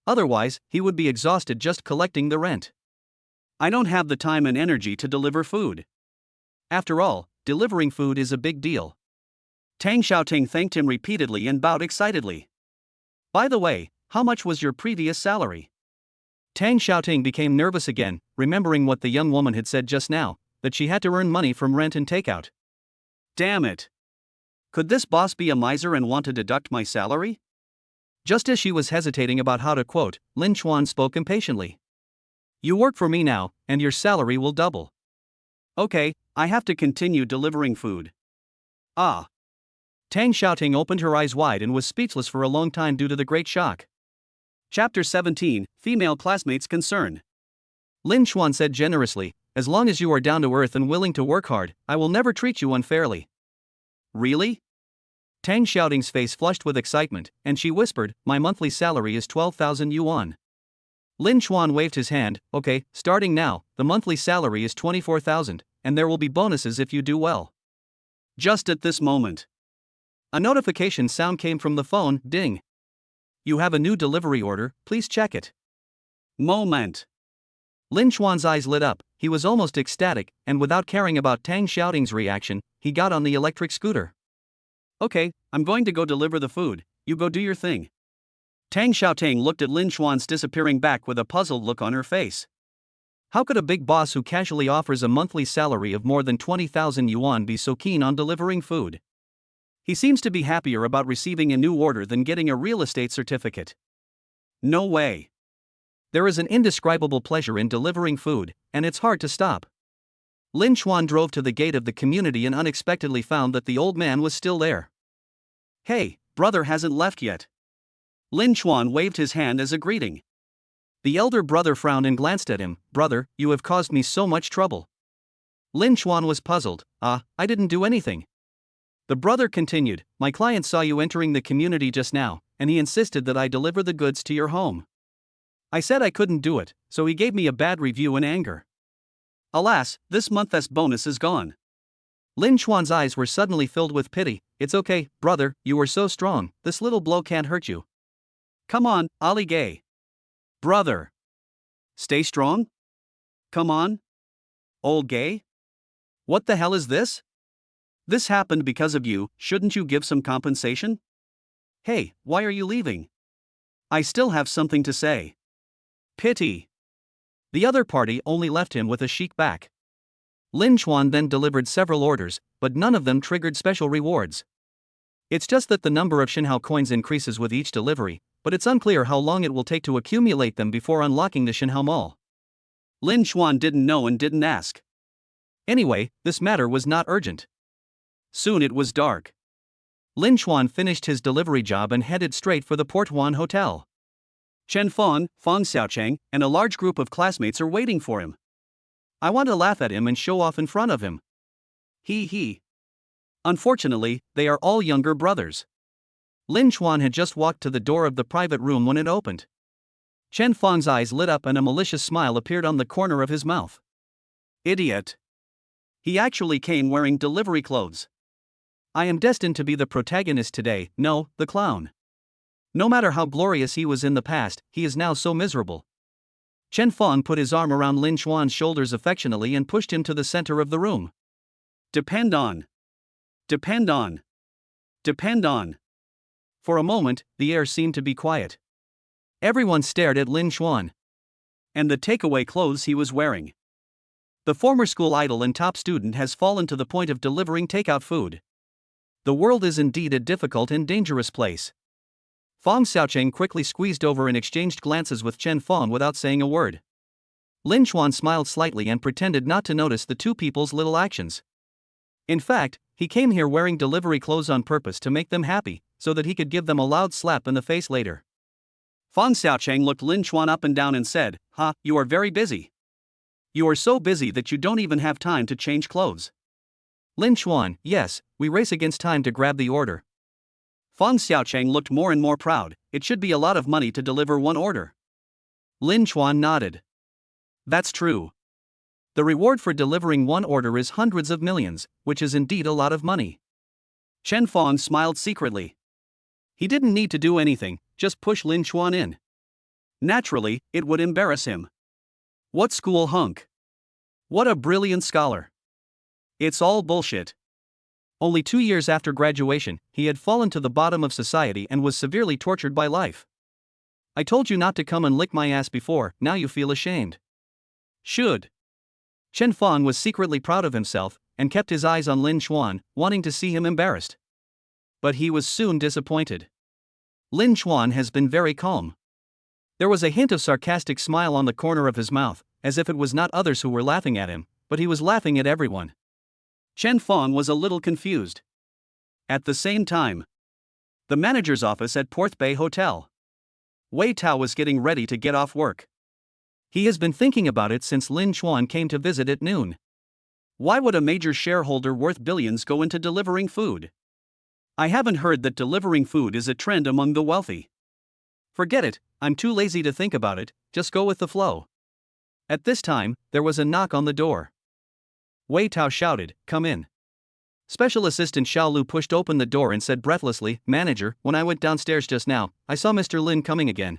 Otherwise, he would be exhausted just collecting the rent. I don't have the time and energy to deliver food. After all, delivering food is a big deal. Tang Xiaoting thanked him repeatedly and bowed excitedly. By the way, how much was your previous salary? Tang Xiaoting became nervous again, remembering what the young woman had said just now, that she had to earn money from rent and takeout. Damn it! Could this boss be a miser and want to deduct my salary? Just as she was hesitating about how to quote, Lin Chuan spoke impatiently. You work for me now, and your salary will double. Okay, I have to continue delivering food. Ah! Tang Xiaoting opened her eyes wide and was speechless for a long time due to the great shock. Chapter 17, Female Classmates Concern. Lin Chuan said generously, as long as you are down to earth and willing to work hard, I will never treat you unfairly. Really? Tang Xiaoting's face flushed with excitement, and she whispered, my monthly salary is 12,000 yuan. Lin Chuan waved his hand, okay, starting now, the monthly salary is 24,000, and there will be bonuses if you do well. Just at this moment, a notification sound came from the phone, ding. You have a new delivery order, please check it. Moment. Lin Chuan's eyes lit up, he was almost ecstatic, and without caring about Tang Xiaoting's reaction, he got on the electric scooter. Okay, I'm going to go deliver the food, you go do your thing. Tang Xiaoting looked at Lin Chuan's disappearing back with a puzzled look on her face. How could a big boss who casually offers a monthly salary of more than 20,000 yuan be so keen on delivering food? He seems to be happier about receiving a new order than getting a real estate certificate. No way. There is an indescribable pleasure in delivering food, and it's hard to stop. Lin Chuan drove to the gate of the community and unexpectedly found that the old man was still there. Hey, brother hasn't left yet. Lin Chuan waved his hand as a greeting. The elder brother frowned and glanced at him. Brother, you have caused me so much trouble. Lin Chuan was puzzled. I didn't do anything. The brother continued, my client saw you entering the community just now, and he insisted that I deliver the goods to your home. I said I couldn't do it, so he gave me a bad review in anger. Alas, this month's bonus is gone. Lin Chuan's eyes were suddenly filled with pity. It's okay, brother, you were so strong, this little blow can't hurt you. Come on, Ali Gay. Brother. Stay strong? Come on. Old Gay? What the hell is this? This happened because of you, shouldn't you give some compensation? Hey, why are you leaving? I still have something to say. Pity. The other party only left him with a chic back. Lin Chuan then delivered several orders, but none of them triggered special rewards. It's just that the number of Shinhao coins increases with each delivery, but it's unclear how long it will take to accumulate them before unlocking the Shinhao Mall. Lin Chuan didn't know and didn't ask. Anyway, this matter was not urgent. Soon it was dark. Lin Chuan finished his delivery job and headed straight for the Port Huan Hotel. Chen Fong, Fong Xiaocheng, and a large group of classmates are waiting for him. I want to laugh at him and show off in front of him. He. Unfortunately, they are all younger brothers. Lin Chuan had just walked to the door of the private room when it opened. Chen Fong's eyes lit up and a malicious smile appeared on the corner of his mouth. Idiot. He actually came wearing delivery clothes. I am destined to be the protagonist today, no, the clown. No matter how glorious he was in the past, he is now so miserable. Chen Fong put his arm around Lin Chuan's shoulders affectionately and pushed him to the center of the room. Depend on. Depend on. Depend on. For a moment, the air seemed to be quiet. Everyone stared at Lin Chuan. And the takeaway clothes he was wearing. The former school idol and top student has fallen to the point of delivering takeout food. The world is indeed a difficult and dangerous place. Fong Xiaocheng quickly squeezed over and exchanged glances with Chen Fong without saying a word. Lin Chuan smiled slightly and pretended not to notice the two people's little actions. In fact, he came here wearing delivery clothes on purpose to make them happy, so that he could give them a loud slap in the face later. Fong Xiaocheng looked Lin Chuan up and down and said, you are very busy. You are so busy that you don't even have time to change clothes. Lin Chuan, yes, we race against time to grab the order. Fong Xiaocheng looked more and more proud. It should be a lot of money to deliver one order. Lin Chuan nodded. That's true. The reward for delivering one order is hundreds of millions, which is indeed a lot of money. Chen Fong smiled secretly. He didn't need to do anything, just push Lin Chuan in. Naturally, it would embarrass him. What school hunk? What a brilliant scholar. It's all bullshit. Only 2 years after graduation, he had fallen to the bottom of society and was severely tortured by life. I told you not to come and lick my ass before, now you feel ashamed. Should. Chen Fong was secretly proud of himself, and kept his eyes on Lin Chuan, wanting to see him embarrassed. But he was soon disappointed. Lin Chuan has been very calm. There was a hint of sarcastic smile on the corner of his mouth, as if it was not others who were laughing at him, but he was laughing at everyone. Chen Fong was a little confused. At the same time, the manager's office at Porth Bay Hotel. Wei Tao was getting ready to get off work. He has been thinking about it since Lin Chuan came to visit at noon. Why would a major shareholder worth billions go into delivering food? I haven't heard that delivering food is a trend among the wealthy. Forget it, I'm too lazy to think about it, just go with the flow. At this time, there was a knock on the door. Wei Tao shouted, come in. Special Assistant Xiao Lu pushed open the door and said breathlessly, Manager, when I went downstairs just now, I saw Mr. Lin coming again.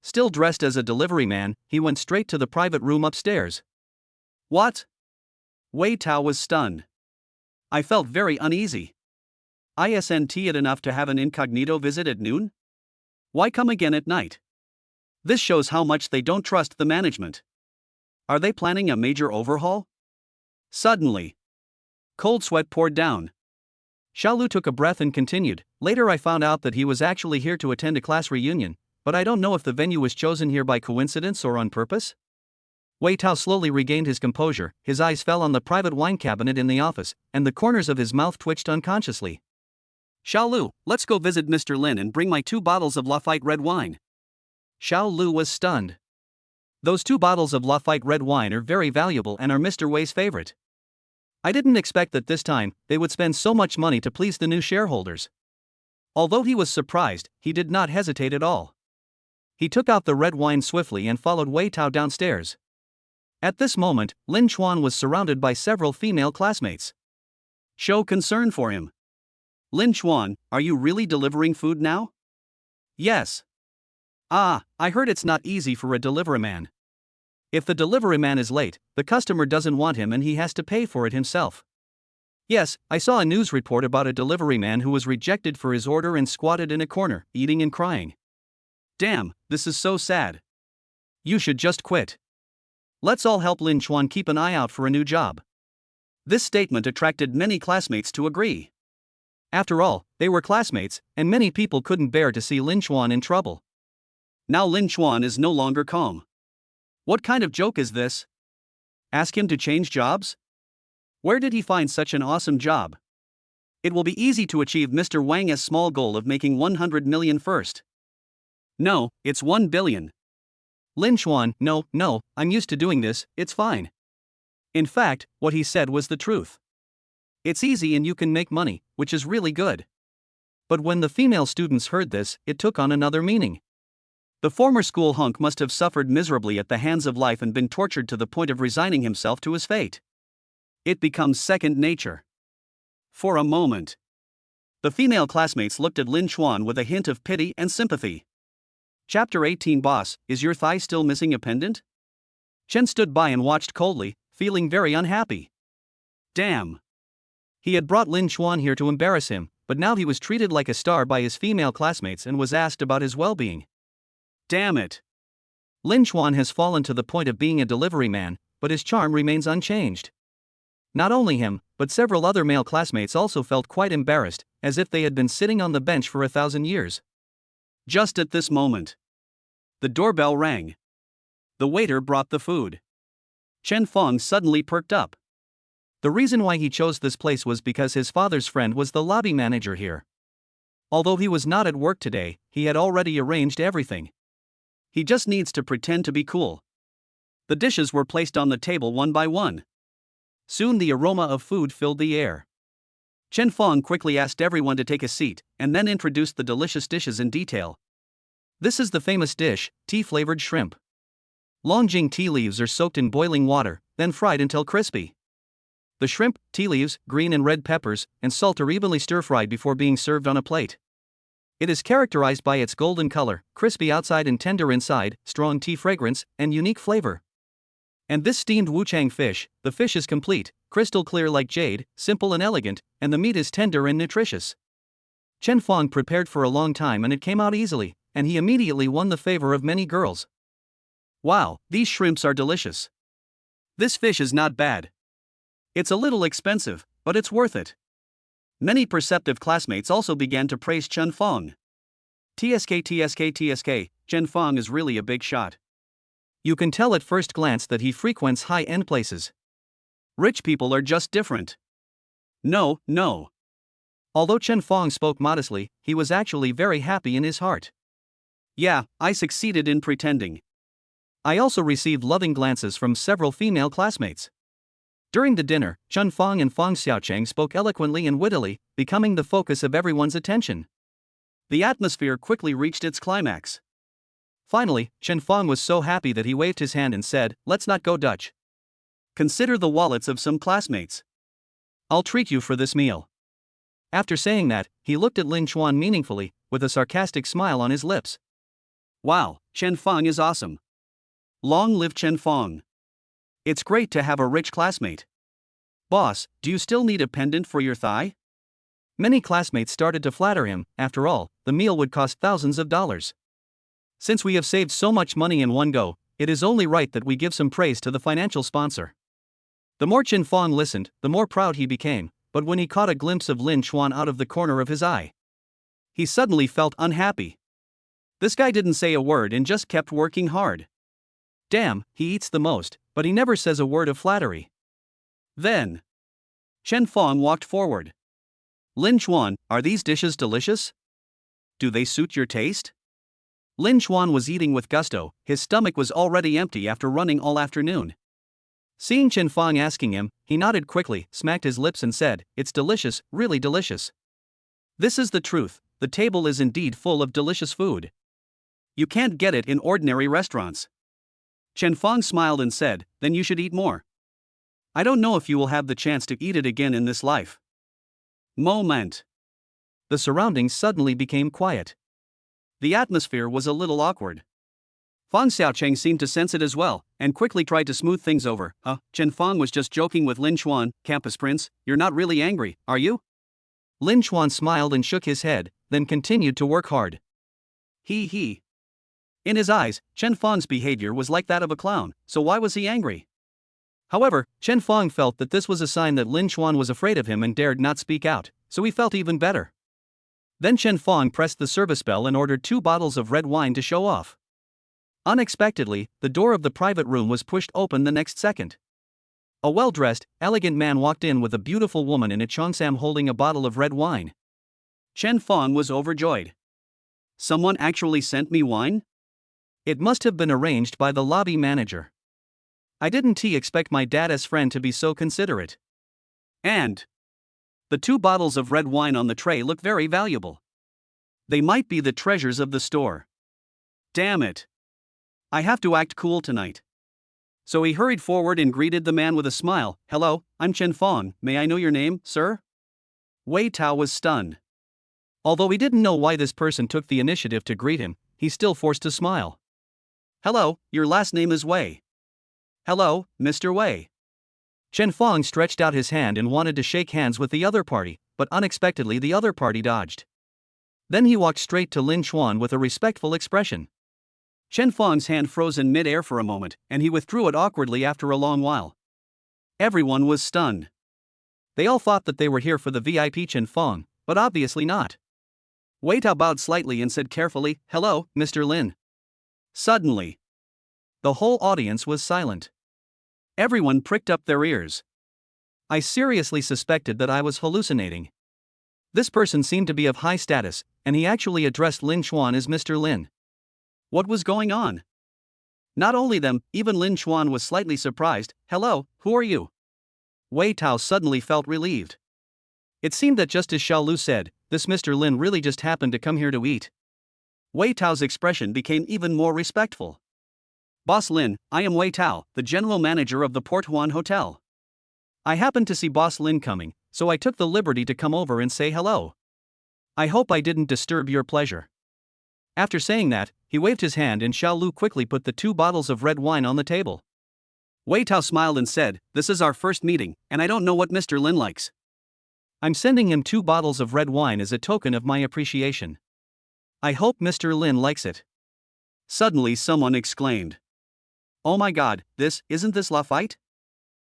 Still dressed as a delivery man, he went straight to the private room upstairs. What? Wei Tao was stunned. I felt very uneasy. Isn't it enough to have an incognito visit at noon? Why come again at night? This shows how much they don't trust the management. Are they planning a major overhaul? Suddenly, cold sweat poured down. Xiaolu took a breath and continued, later I found out that he was actually here to attend a class reunion, but I don't know if the venue was chosen here by coincidence or on purpose. Wei Tao slowly regained his composure, his eyes fell on the private wine cabinet in the office, and the corners of his mouth twitched unconsciously. Xiaolu, let's go visit Mr. Lin and bring my 2 bottles of Lafite red wine. Xiaolu was stunned. Those 2 bottles of Lafite red wine are very valuable and are Mr. Wei's favorite. I didn't expect that this time they would spend so much money to please the new shareholders. Although he was surprised, he did not hesitate at all. He took out the red wine swiftly and followed Wei Tao downstairs. At this moment, Lin Chuan was surrounded by several female classmates. Show concern for him. Lin Chuan, are you really delivering food now? Yes. Ah, I heard it's not easy for a delivery man. If the delivery man is late, the customer doesn't want him and he has to pay for it himself. Yes, I saw a news report about a delivery man who was rejected for his order and squatted in a corner, eating and crying. Damn, this is so sad. You should just quit. Let's all help Lin Chuan keep an eye out for a new job. This statement attracted many classmates to agree. After all, they were classmates, and many people couldn't bear to see Lin Chuan in trouble. Now Lin Chuan is no longer calm. What kind of joke is this? Ask him to change jobs? Where did he find such an awesome job? It will be easy to achieve Mr. Wang's small goal of making 100 million first. No, it's 1 billion. Lin Chuan, no, I'm used to doing this, it's fine. In fact, what he said was the truth. It's easy and you can make money, which is really good. But when the female students heard this, it took on another meaning. The former school hunk must have suffered miserably at the hands of life and been tortured to the point of resigning himself to his fate. It becomes second nature. For a moment, the female classmates looked at Lin Chuan with a hint of pity and sympathy. Chapter 18 Boss, is your thigh still missing a pendant? Chen stood by and watched coldly, feeling very unhappy. Damn. He had brought Lin Chuan here to embarrass him, but now he was treated like a star by his female classmates and was asked about his well-being. Damn it. Lin Chuan has fallen to the point of being a delivery man, but his charm remains unchanged. Not only him, but several other male classmates also felt quite embarrassed, as if they had been sitting on the bench for 1,000 years. Just at this moment, the doorbell rang. The waiter brought the food. Chen Feng suddenly perked up. The reason why he chose this place was because his father's friend was the lobby manager here. Although he was not at work today, he had already arranged everything. He just needs to pretend to be cool. The dishes were placed on the table one by one. Soon the aroma of food filled the air. Chen Feng quickly asked everyone to take a seat, and then introduced the delicious dishes in detail. This is the famous dish, tea-flavored shrimp. Longjing tea leaves are soaked in boiling water, then fried until crispy. The shrimp, tea leaves, green and red peppers, and salt are evenly stir-fried before being served on a plate. It is characterized by its golden color, crispy outside and tender inside, strong tea fragrance, and unique flavor. And this steamed wuchang fish, the fish is complete, crystal clear like jade, simple and elegant, and the meat is tender and nutritious. Chen Feng prepared for a long time and it came out easily, and he immediately won the favor of many girls. Wow, these shrimps are delicious. This fish is not bad. It's a little expensive, but it's worth it. Many perceptive classmates also began to praise Chen Feng. TSK, Chen Feng is really a big shot. You can tell at first glance that he frequents high-end places. Rich people are just different. No. Although Chen Feng spoke modestly, he was actually very happy in his heart. Yeah, I succeeded in pretending. I also received loving glances from several female classmates. During the dinner, Chen Feng and Feng Xiaocheng spoke eloquently and wittily, becoming the focus of everyone's attention. The atmosphere quickly reached its climax. Finally, Chen Feng was so happy that he waved his hand and said, "Let's not go Dutch. Consider the wallets of some classmates. I'll treat you for this meal." After saying that, he looked at Lin Chuan meaningfully, with a sarcastic smile on his lips. Wow, Chen Feng is awesome. Long live Chen Feng. It's great to have a rich classmate. Boss, do you still need a pendant for your thigh? Many classmates started to flatter him. After all, the meal would cost thousands of dollars. Since we have saved so much money in one go, it is only right that we give some praise to the financial sponsor. The more Chen Feng listened, the more proud he became, but when he caught a glimpse of Lin Chuan out of the corner of his eye, he suddenly felt unhappy. This guy didn't say a word and just kept working hard. Damn, he eats the most, but he never says a word of flattery. Then Chen Fong walked forward. Lin Chuan, are these dishes delicious? Do they suit your taste? Lin Chuan was eating with gusto, his stomach was already empty after running all afternoon. Seeing Chen Fong asking him, he nodded quickly, smacked his lips and said, "It's delicious, really delicious." This is the truth, the table is indeed full of delicious food. You can't get it in ordinary restaurants. Chen Fong smiled and said, "Then you should eat more. I don't know if you will have the chance to eat it again in this life." Moment. The surroundings suddenly became quiet. The atmosphere was a little awkward. Fang Xiaocheng seemed to sense it as well, and quickly tried to smooth things over. Chen Fong was just joking with Lin Chuan, campus prince, you're not really angry, are you? Lin Chuan smiled and shook his head, then continued to work hard. He. In his eyes, Chen Fong's behavior was like that of a clown, so why was he angry? However, Chen Fong felt that this was a sign that Lin Chuan was afraid of him and dared not speak out, so he felt even better. Then Chen Fong pressed the service bell and ordered 2 bottles of red wine to show off. Unexpectedly, the door of the private room was pushed open the next second. A well-dressed, elegant man walked in with a beautiful woman in a cheongsam holding a bottle of red wine. Chen Fong was overjoyed. Someone actually sent me wine? It must have been arranged by the lobby manager. I didn't expect my dad's friend to be so considerate. And the 2 bottles of red wine on the tray look very valuable. They might be the treasures of the store. Damn it. I have to act cool tonight. So he hurried forward and greeted the man with a smile. "Hello, I'm Chen Fong, may I know your name, sir?" Wei Tao was stunned. Although he didn't know why this person took the initiative to greet him, he still forced a smile. "Hello, your last name is Wei." "Hello, Mr. Wei." Chen Fong stretched out his hand and wanted to shake hands with the other party, but unexpectedly the other party dodged. Then he walked straight to Lin Chuan with a respectful expression. Chen Fong's hand froze in mid-air for a moment, and he withdrew it awkwardly after a long while. Everyone was stunned. They all thought that they were here for the VIP Chen Fong, but obviously not. Wei Tao bowed slightly and said carefully, "Hello, Mr. Lin." Suddenly, the whole audience was silent. Everyone pricked up their ears. I seriously suspected that I was hallucinating. This person seemed to be of high status, and he actually addressed Lin Chuan as Mr. Lin. What was going on? Not only them, even Lin Chuan was slightly surprised. "Hello, who are you?" Wei Tao suddenly felt relieved. It seemed that just as Xiao Lu said, this Mr. Lin really just happened to come here to eat. Wei Tao's expression became even more respectful. "Boss Lin, I am Wei Tao, the general manager of the Port Huan Hotel. I happened to see Boss Lin coming, so I took the liberty to come over and say hello. I hope I didn't disturb your pleasure." After saying that, he waved his hand and Xiao Lu quickly put the 2 bottles of red wine on the table. Wei Tao smiled and said, "This is our first meeting, and I don't know what Mr. Lin likes. I'm sending him 2 bottles of red wine as a token of my appreciation. I hope Mr. Lin likes it." Suddenly someone exclaimed, "Oh my god, isn't this Lafite?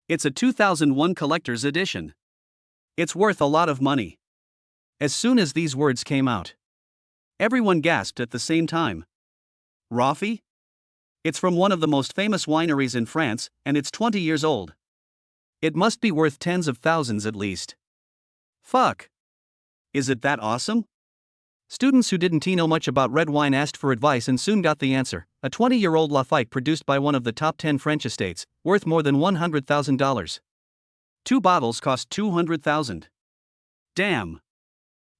It's a 2001 collector's edition. It's worth a lot of money." As soon as these words came out, everyone gasped at the same time. "Rafi? It's from one of the most famous wineries in France, and it's 20 years old. It must be worth tens of thousands at least." Fuck. Is it that awesome? Students who didn't know much about red wine asked for advice and soon got the answer. A 20-year-old Lafite produced by one of the top 10 French estates, worth more than $100,000. 2 bottles cost $200,000. Damn.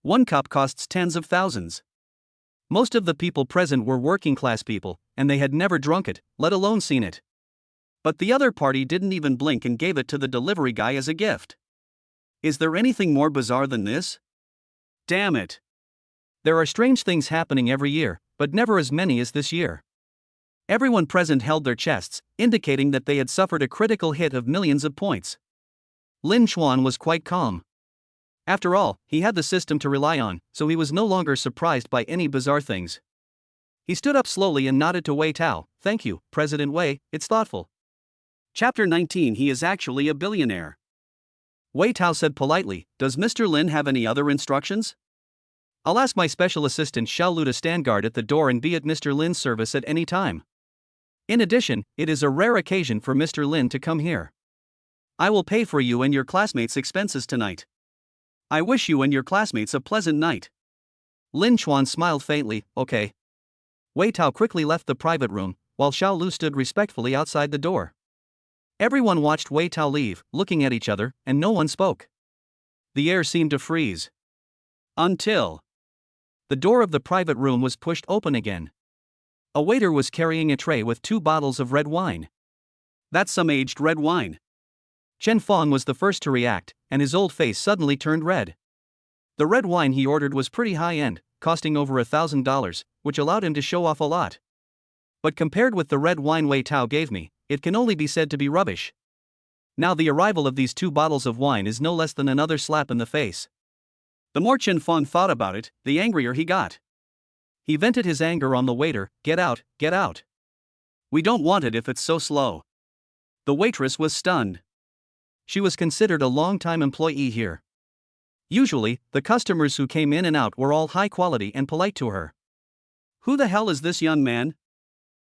1 cup costs tens of thousands. Most of the people present were working-class people, and they had never drunk it, let alone seen it. But the other party didn't even blink and gave it to the delivery guy as a gift. Is there anything more bizarre than this? Damn it. There are strange things happening every year, but never as many as this year. Everyone present held their chests, indicating that they had suffered a critical hit of millions of points. Lin Chuan was quite calm. After all, he had the system to rely on, so he was no longer surprised by any bizarre things. He stood up slowly and nodded to Wei Tao. "Thank you, President Wei, it's thoughtful." Chapter 19. He is actually a billionaire. Wei Tao said politely, "Does Mr. Lin have any other instructions?" "I'll ask my special assistant Xiao Lu to stand guard at the door and be at Mr. Lin's service at any time. In addition, it is a rare occasion for Mr. Lin to come here. I will pay for you and your classmates' expenses tonight. I wish you and your classmates a pleasant night." Lin Chuan smiled faintly, "Okay." Wei Tao quickly left the private room, while Xiao Lu stood respectfully outside the door. Everyone watched Wei Tao leave, looking at each other, and no one spoke. The air seemed to freeze. Until the door of the private room was pushed open again. A waiter was carrying a tray with 2 bottles of red wine. "That's some aged red wine." Chen Fong was the first to react, and his old face suddenly turned red. The red wine he ordered was pretty high-end, costing over $1,000, which allowed him to show off a lot. But compared with the red wine Wei Tao gave me, it can only be said to be rubbish. Now the arrival of these 2 bottles of wine is no less than another slap in the face. The more Chen Fong thought about it, the angrier he got. He vented his anger on the waiter. "Get out, get out. We don't want it if it's so slow." The waitress was stunned. She was considered a long-time employee here. Usually, the customers who came in and out were all high quality and polite to her. Who the hell is this young man?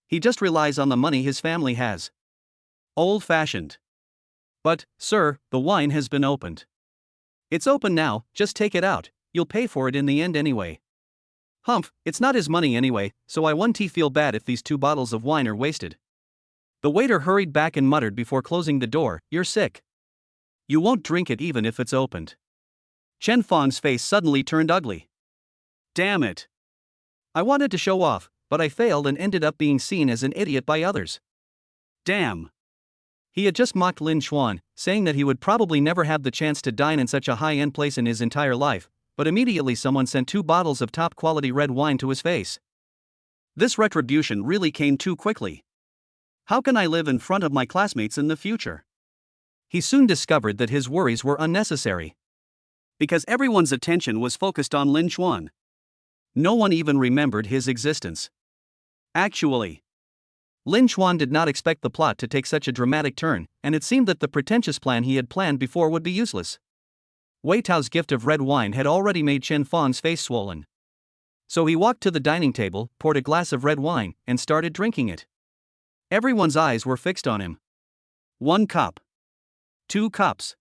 He just relies on the money his family has. Old-fashioned. "But, sir, the wine has been opened." "It's open now, just take it out, you'll pay for it in the end anyway." "Humph, it's not his money anyway, so I won't feel bad if these 2 bottles of wine are wasted." The waiter hurried back and muttered before closing the door, "You're sick. You won't drink it even if it's opened." Chen Fong's face suddenly turned ugly. "Damn it. I wanted to show off, but I failed and ended up being seen as an idiot by others." Damn. He had just mocked Lin Chuan, saying that he would probably never have the chance to dine in such a high-end place in his entire life, but immediately someone sent 2 bottles of top-quality red wine to his face. This retribution really came too quickly. How can I live in front of my classmates in the future? He soon discovered that his worries were unnecessary. Because everyone's attention was focused on Lin Chuan. No one even remembered his existence. Actually, Lin Chuan did not expect the plot to take such a dramatic turn, and it seemed that the pretentious plan he had planned before would be useless. Wei Tao's gift of red wine had already made Chen Fong's face swollen. So he walked to the dining table, poured a glass of red wine, and started drinking it. Everyone's eyes were fixed on him. 1 cup. 2 cups.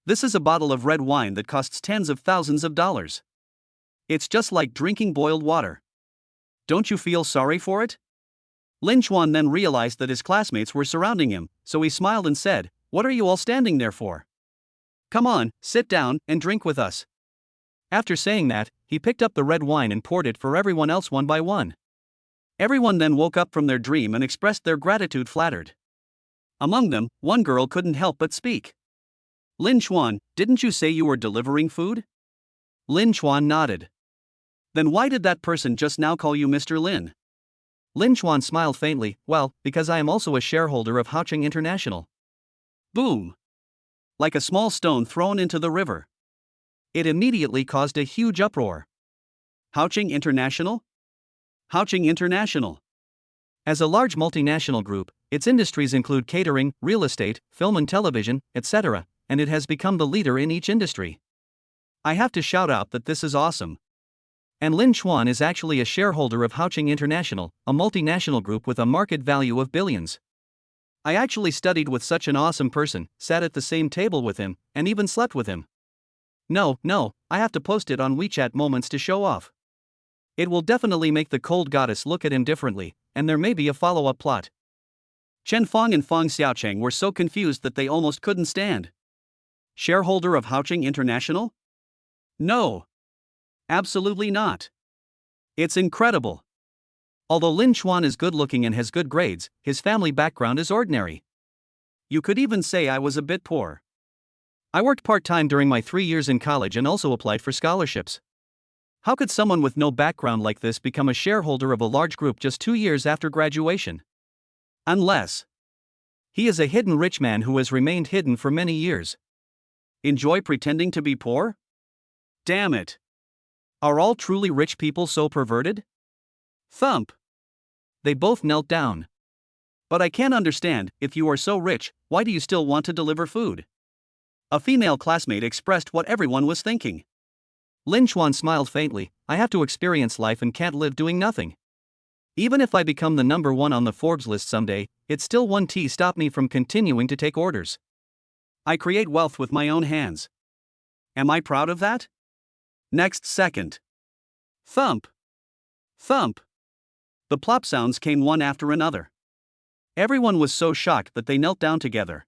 This is a bottle of red wine that costs tens of thousands of dollars. It's just like drinking boiled water. Don't you feel sorry for it? Lin Chuan then realized that his classmates were surrounding him, so he smiled and said, "What are you all standing there for? Come on, sit down and drink with us." After saying that, he picked up the red wine and poured it for everyone else one by one. Everyone then woke up from their dream and expressed their gratitude flattered. Among them, one girl couldn't help but speak. "Lin Chuan, didn't you say you were delivering food?" Lin Chuan nodded. "Then why did that person just now call you Mr. Lin?" Lin Chuan smiled faintly. "Well, because I am also a shareholder of Haocheng International." Boom! Like a small stone thrown into the river. It immediately caused a huge uproar. Haocheng International? Haocheng International. As a large multinational group, its industries include catering, real estate, film and television, etc., and it has become the leader in each industry. I have to shout out that this is awesome. And Lin Chuan is actually a shareholder of Haocheng International, a multinational group with a market value of billions. I actually studied with such an awesome person, sat at the same table with him, and even slept with him. No, I have to post it on WeChat Moments to show off. It will definitely make the cold goddess look at him differently, and there may be a follow-up plot. Chen Fong and Fong Xiaocheng were so confused that they almost couldn't stand. Shareholder of Haocheng International? No. Absolutely not. It's incredible. Although Lin Chuan is good-looking and has good grades, his family background is ordinary. You could even say I was a bit poor. I worked part-time during my 3 years in college and also applied for scholarships. How could someone with no background like this become a shareholder of a large group just 2 years after graduation? Unless he is a hidden rich man who has remained hidden for many years. Enjoy pretending to be poor? Damn it. Are all truly rich people so perverted? Thump. They both knelt down. But I can't understand, if you are so rich, why do you still want to deliver food? A female classmate expressed what everyone was thinking. Lin Chuan smiled faintly. I have to experience life and can't live doing nothing. Even if I become the number one on the Forbes list someday, it's still one T stop me from continuing to take orders. I create wealth with my own hands. Am I proud of that? Next second. Thump. Thump. The plop sounds came one after another. Everyone was so shocked that they knelt down together.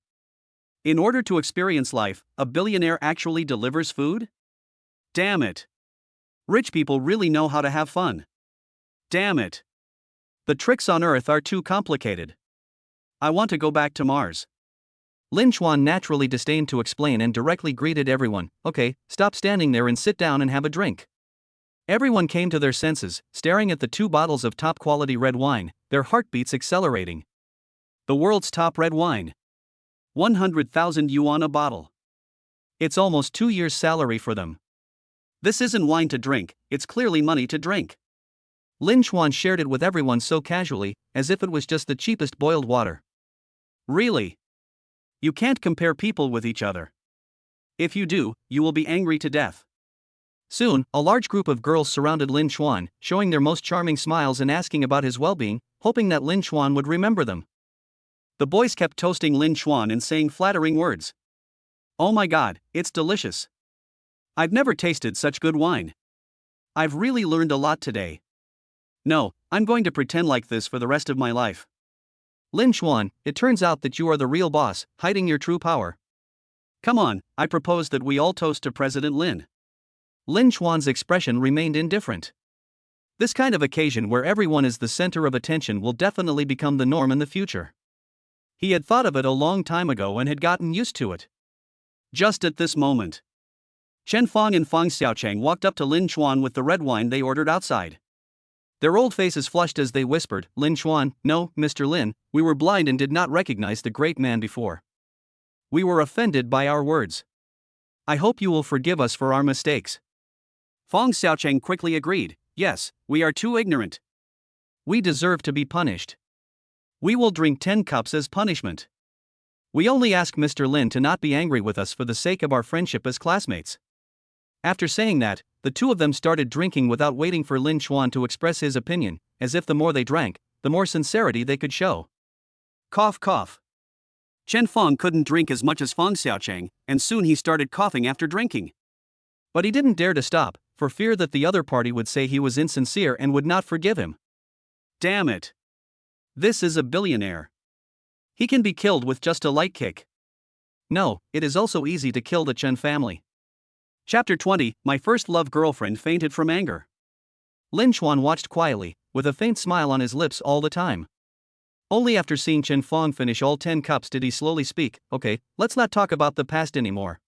In order to experience life, a billionaire actually delivers food? Damn it. Rich people really know how to have fun. Damn it. The tricks on Earth are too complicated. I want to go back to Mars. Lin Chuan naturally disdained to explain and directly greeted everyone. Okay, stop standing there and sit down and have a drink. Everyone came to their senses, staring at the 2 bottles of top-quality red wine, their heartbeats accelerating. The world's top red wine. 100,000 yuan a bottle. It's almost 2 years' salary for them. This isn't wine to drink, it's clearly money to drink. Lin Chuan shared it with everyone so casually, as if it was just the cheapest boiled water. Really? You can't compare people with each other. If you do, you will be angry to death. Soon, a large group of girls surrounded Lin Chuan, showing their most charming smiles and asking about his well-being, hoping that Lin Chuan would remember them. The boys kept toasting Lin Chuan and saying flattering words. Oh my god, it's delicious. I've never tasted such good wine. I've really learned a lot today. No, I'm going to pretend like this for the rest of my life. Lin Chuan, it turns out that you are the real boss, hiding your true power. Come on, I propose that we all toast to President Lin. Lin Chuan's expression remained indifferent. This kind of occasion where everyone is the center of attention will definitely become the norm in the future. He had thought of it a long time ago and had gotten used to it. Just at this moment, Chen Fong and Fang Xiaochang walked up to Lin Chuan with the red wine they ordered outside. Their old faces flushed as they whispered, Lin Chuan, no, Mr. Lin, we were blind and did not recognize the great man before. We were offended by our words. I hope you will forgive us for our mistakes. Fang Xiaochang quickly agreed, yes, we are too ignorant. We deserve to be punished. We will drink 10 cups as punishment. We only ask Mr. Lin to not be angry with us for the sake of our friendship as classmates. After saying that, the 2 of them started drinking without waiting for Lin Chuan to express his opinion, as if the more they drank, the more sincerity they could show. Cough cough. Chen Fong couldn't drink as much as Fang Xiaochang, and soon he started coughing after drinking. But he didn't dare to stop, for fear that the other party would say he was insincere and would not forgive him. Damn it. This is a billionaire. He can be killed with just a light kick. No, it is also easy to kill the Chen family. Chapter 20, My first love girlfriend fainted from anger. Lin Chuan watched quietly, with a faint smile on his lips all the time. Only after seeing Chen Fong finish all 10 cups did he slowly speak, okay, let's not talk about the past anymore.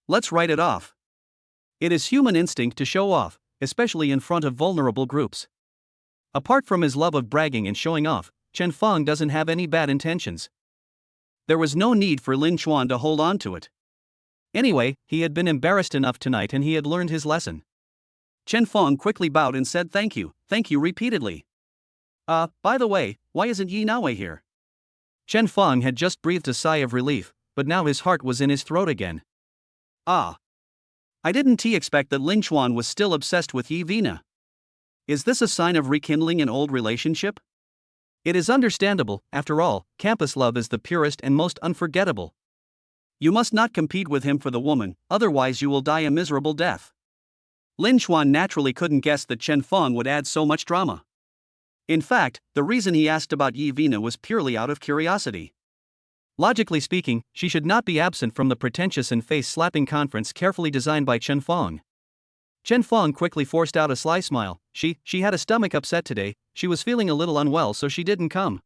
Let's write it off. It is human instinct to show off, especially in front of vulnerable groups. Apart from his love of bragging and showing off, Chen Fong doesn't have any bad intentions. There was no need for Lin Chuan to hold on to it. Anyway, he had been embarrassed enough tonight and he had learned his lesson. Chen Fong quickly bowed and said thank you repeatedly. By the way, why isn't Yi Naowei here? Chen Fong had just breathed a sigh of relief, but now his heart was in his throat again. I didn't expect that Lin Chuan was still obsessed with Yi Vina. Is this a sign of rekindling an old relationship? It is understandable, after all, campus love is the purest and most unforgettable. You must not compete with him for the woman, otherwise you will die a miserable death. Lin Chuan naturally couldn't guess that Chen Fong would add so much drama. In fact, the reason he asked about Yi Vina was purely out of curiosity. Logically speaking, she should not be absent from the pretentious and face-slapping conference carefully designed by Chen Fong. Chen Fong quickly forced out a sly smile. She had a stomach upset today, she was feeling a little unwell so she didn't come.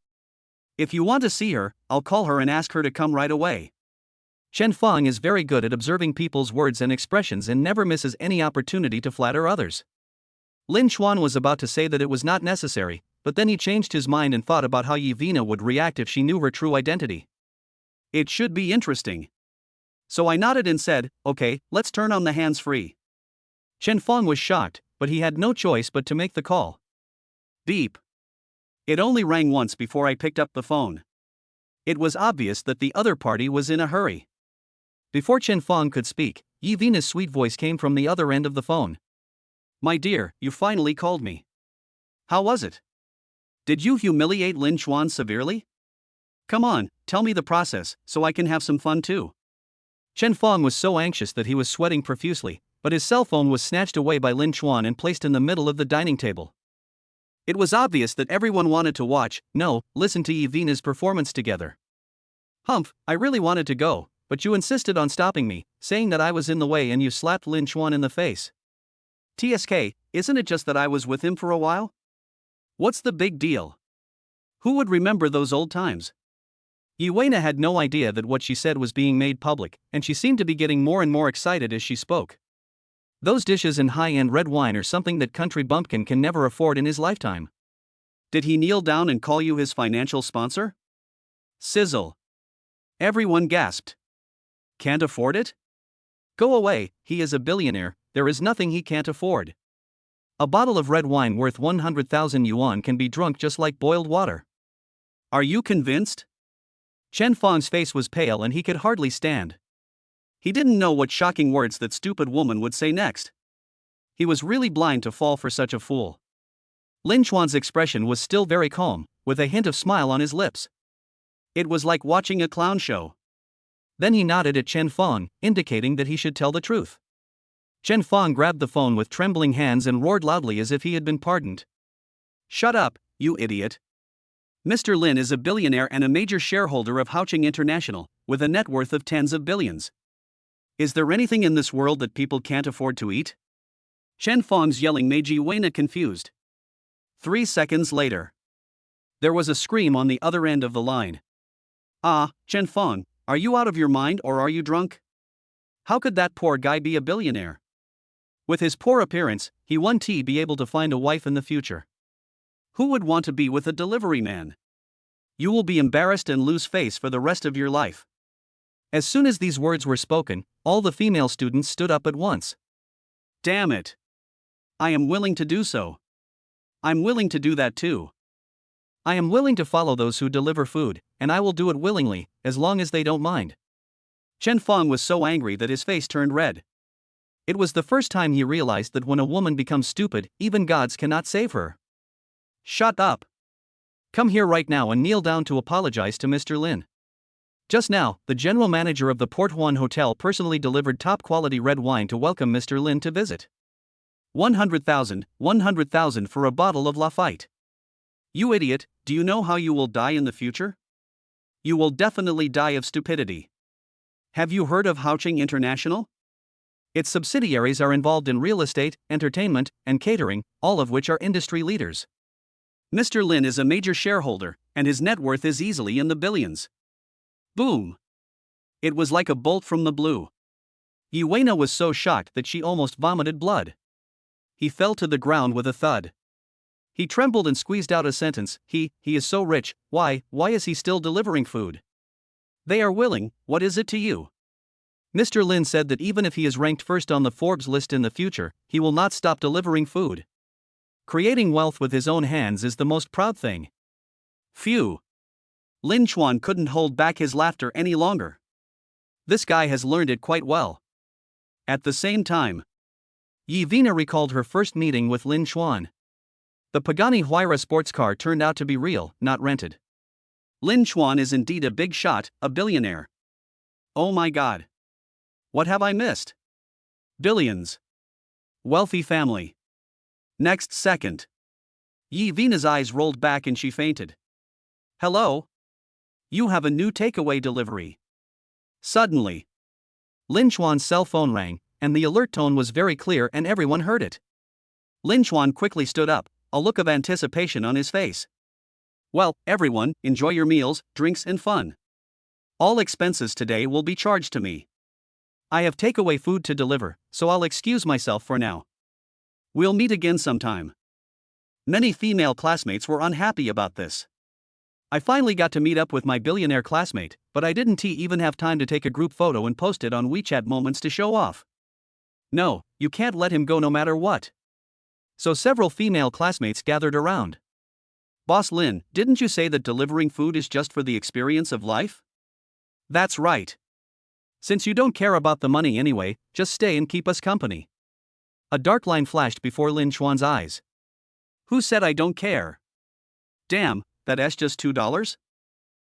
If you want to see her, I'll call her and ask her to come right away. Chen Fong is very good at observing people's words and expressions and never misses any opportunity to flatter others. Lin Chuan was about to say that it was not necessary, but then he changed his mind and thought about how Yi Vina would react if she knew her true identity. It should be interesting. So I nodded and said, okay, let's turn on the hands-free. Chen Fong was shocked, but he had no choice but to make the call. Beep. It only rang once before I picked up the phone. It was obvious that the other party was in a hurry. Before Chen Fong could speak, Yi Vena's sweet voice came from the other end of the phone. My dear, you finally called me. How was it? Did you humiliate Lin Chuan severely? Come on, tell me the process, so I can have some fun too. Chen Fong was so anxious that he was sweating profusely, but his cell phone was snatched away by Lin Chuan and placed in the middle of the dining table. It was obvious that everyone wanted to watch, no, listen to Yi Vena's performance together. Humph, I really wanted to go, but you insisted on stopping me, saying that I was in the way and you slapped Lin Chuan in the face. TSK, isn't it just that I was with him for a while? What's the big deal? Who would remember those old times? Yi Weina had no idea that what she said was being made public, and she seemed to be getting more and more excited as she spoke. Those dishes and high-end red wine are something that country bumpkin can never afford in his lifetime. Did he kneel down and call you his financial sponsor? Sizzle. Everyone gasped. Can't afford it? Go away, he is a billionaire, there is nothing he can't afford. A bottle of red wine worth 100,000 yuan can be drunk just like boiled water. Are you convinced? Chen Fong's face was pale and he could hardly stand. He didn't know what shocking words that stupid woman would say next. He was really blind to fall for such a fool. Lin Chuan's expression was still very calm, with a hint of smile on his lips. It was like watching a clown show. Then he nodded at Chen Fong, indicating that he should tell the truth. Chen Fong grabbed the phone with trembling hands and roared loudly as if he had been pardoned. Shut up, you idiot. Mr. Lin is a billionaire and a major shareholder of Houching International, with a net worth of tens of billions. Is there anything in this world that people can't afford to eat? Chen Fong's yelling made Yi Weina confused. 3 seconds later, there was a scream on the other end of the line. Ah, Chen Fong, are you out of your mind or are you drunk? How could that poor guy be a billionaire? With his poor appearance, he won't be able to find a wife in the future. Who would want to be with a delivery man? You will be embarrassed and lose face for the rest of your life. As soon as these words were spoken, all the female students stood up at once. Damn it. I am willing to do so. I'm willing to do that too. I am willing to follow those who deliver food, and I will do it willingly, as long as they don't mind. Chen Fong was so angry that his face turned red. It was the first time he realized that when a woman becomes stupid, even gods cannot save her. Shut up. Come here right now and kneel down to apologize to Mr. Lin. Just now, the general manager of the Port Huan Hotel personally delivered top-quality red wine to welcome Mr. Lin to visit. 100,000 for a bottle of Lafite. You idiot, do you know how you will die in the future? You will definitely die of stupidity. Have you heard of Houching International? Its subsidiaries are involved in real estate, entertainment, and catering, all of which are industry leaders. Mr. Lin is a major shareholder, and his net worth is easily in the billions. Boom! It was like a bolt from the blue. Yi Weina was so shocked that she almost vomited blood. He fell to the ground with a thud. He trembled and squeezed out a sentence. He is so rich, why is he still delivering food? They are willing, what is it to you? Mr. Lin said that even if he is ranked first on the Forbes list in the future, he will not stop delivering food. Creating wealth with his own hands is the most proud thing. Phew. Lin Chuan couldn't hold back his laughter any longer. This guy has learned it quite well. At the same time, Yi Veina recalled her first meeting with Lin Chuan. The Pagani Huayra sports car turned out to be real, not rented. Lin Chuan is indeed a big shot, a billionaire. Oh my god. What have I missed? Billions. Wealthy family. Next second, Yi Veina's eyes rolled back and she fainted. Hello? You have a new takeaway delivery. Suddenly, Lin Chuan's cell phone rang, and the alert tone was very clear and everyone heard it. Lin Chuan quickly stood up, a look of anticipation on his face. Well, everyone, enjoy your meals, drinks and fun. All expenses today will be charged to me. I have takeaway food to deliver, so I'll excuse myself for now. We'll meet again sometime. Many female classmates were unhappy about this. I finally got to meet up with my billionaire classmate, but I didn't even have time to take a group photo and post it on WeChat Moments to show off. No, you can't let him go no matter what. So several female classmates gathered around. Boss Lin, didn't you say that delivering food is just for the experience of life? That's right. Since you don't care about the money anyway, just stay and keep us company. A dark line flashed before Lin Xuan's eyes. Who said I don't care? Damn, that's just $2?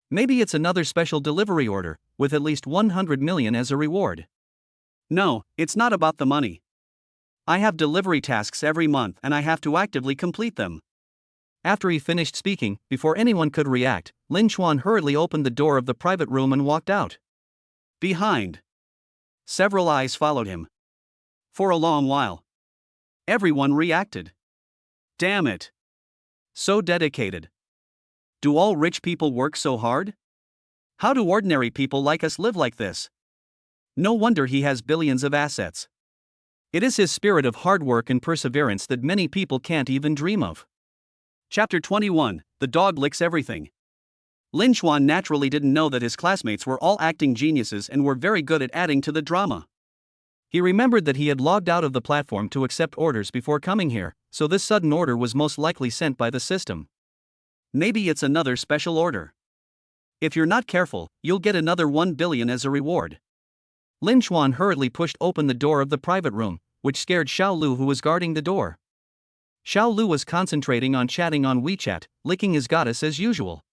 Maybe it's another special delivery order, with at least 100 million as a reward. No, it's not about the money. I have delivery tasks every month and I have to actively complete them. After he finished speaking, before anyone could react, Lin Xuan hurriedly opened the door of the private room and walked out. Behind. Several eyes followed him. For a long while. Everyone reacted. Damn it. So dedicated. Do all rich people work so hard? How do ordinary people like us live like this? No wonder he has billions of assets. It is his spirit of hard work and perseverance that many people can't even dream of. Chapter 21, The Dog Licks Everything. Lin Xuan naturally didn't know that his classmates were all acting geniuses and were very good at adding to the drama. He remembered that he had logged out of the platform to accept orders before coming here, so this sudden order was most likely sent by the system. Maybe it's another special order. If you're not careful, you'll get another 1 billion as a reward. Lin Xuan hurriedly pushed open the door of the private room, which scared Xiao Lu, who was guarding the door. Xiao Lu was concentrating on chatting on WeChat, licking his goddess as usual.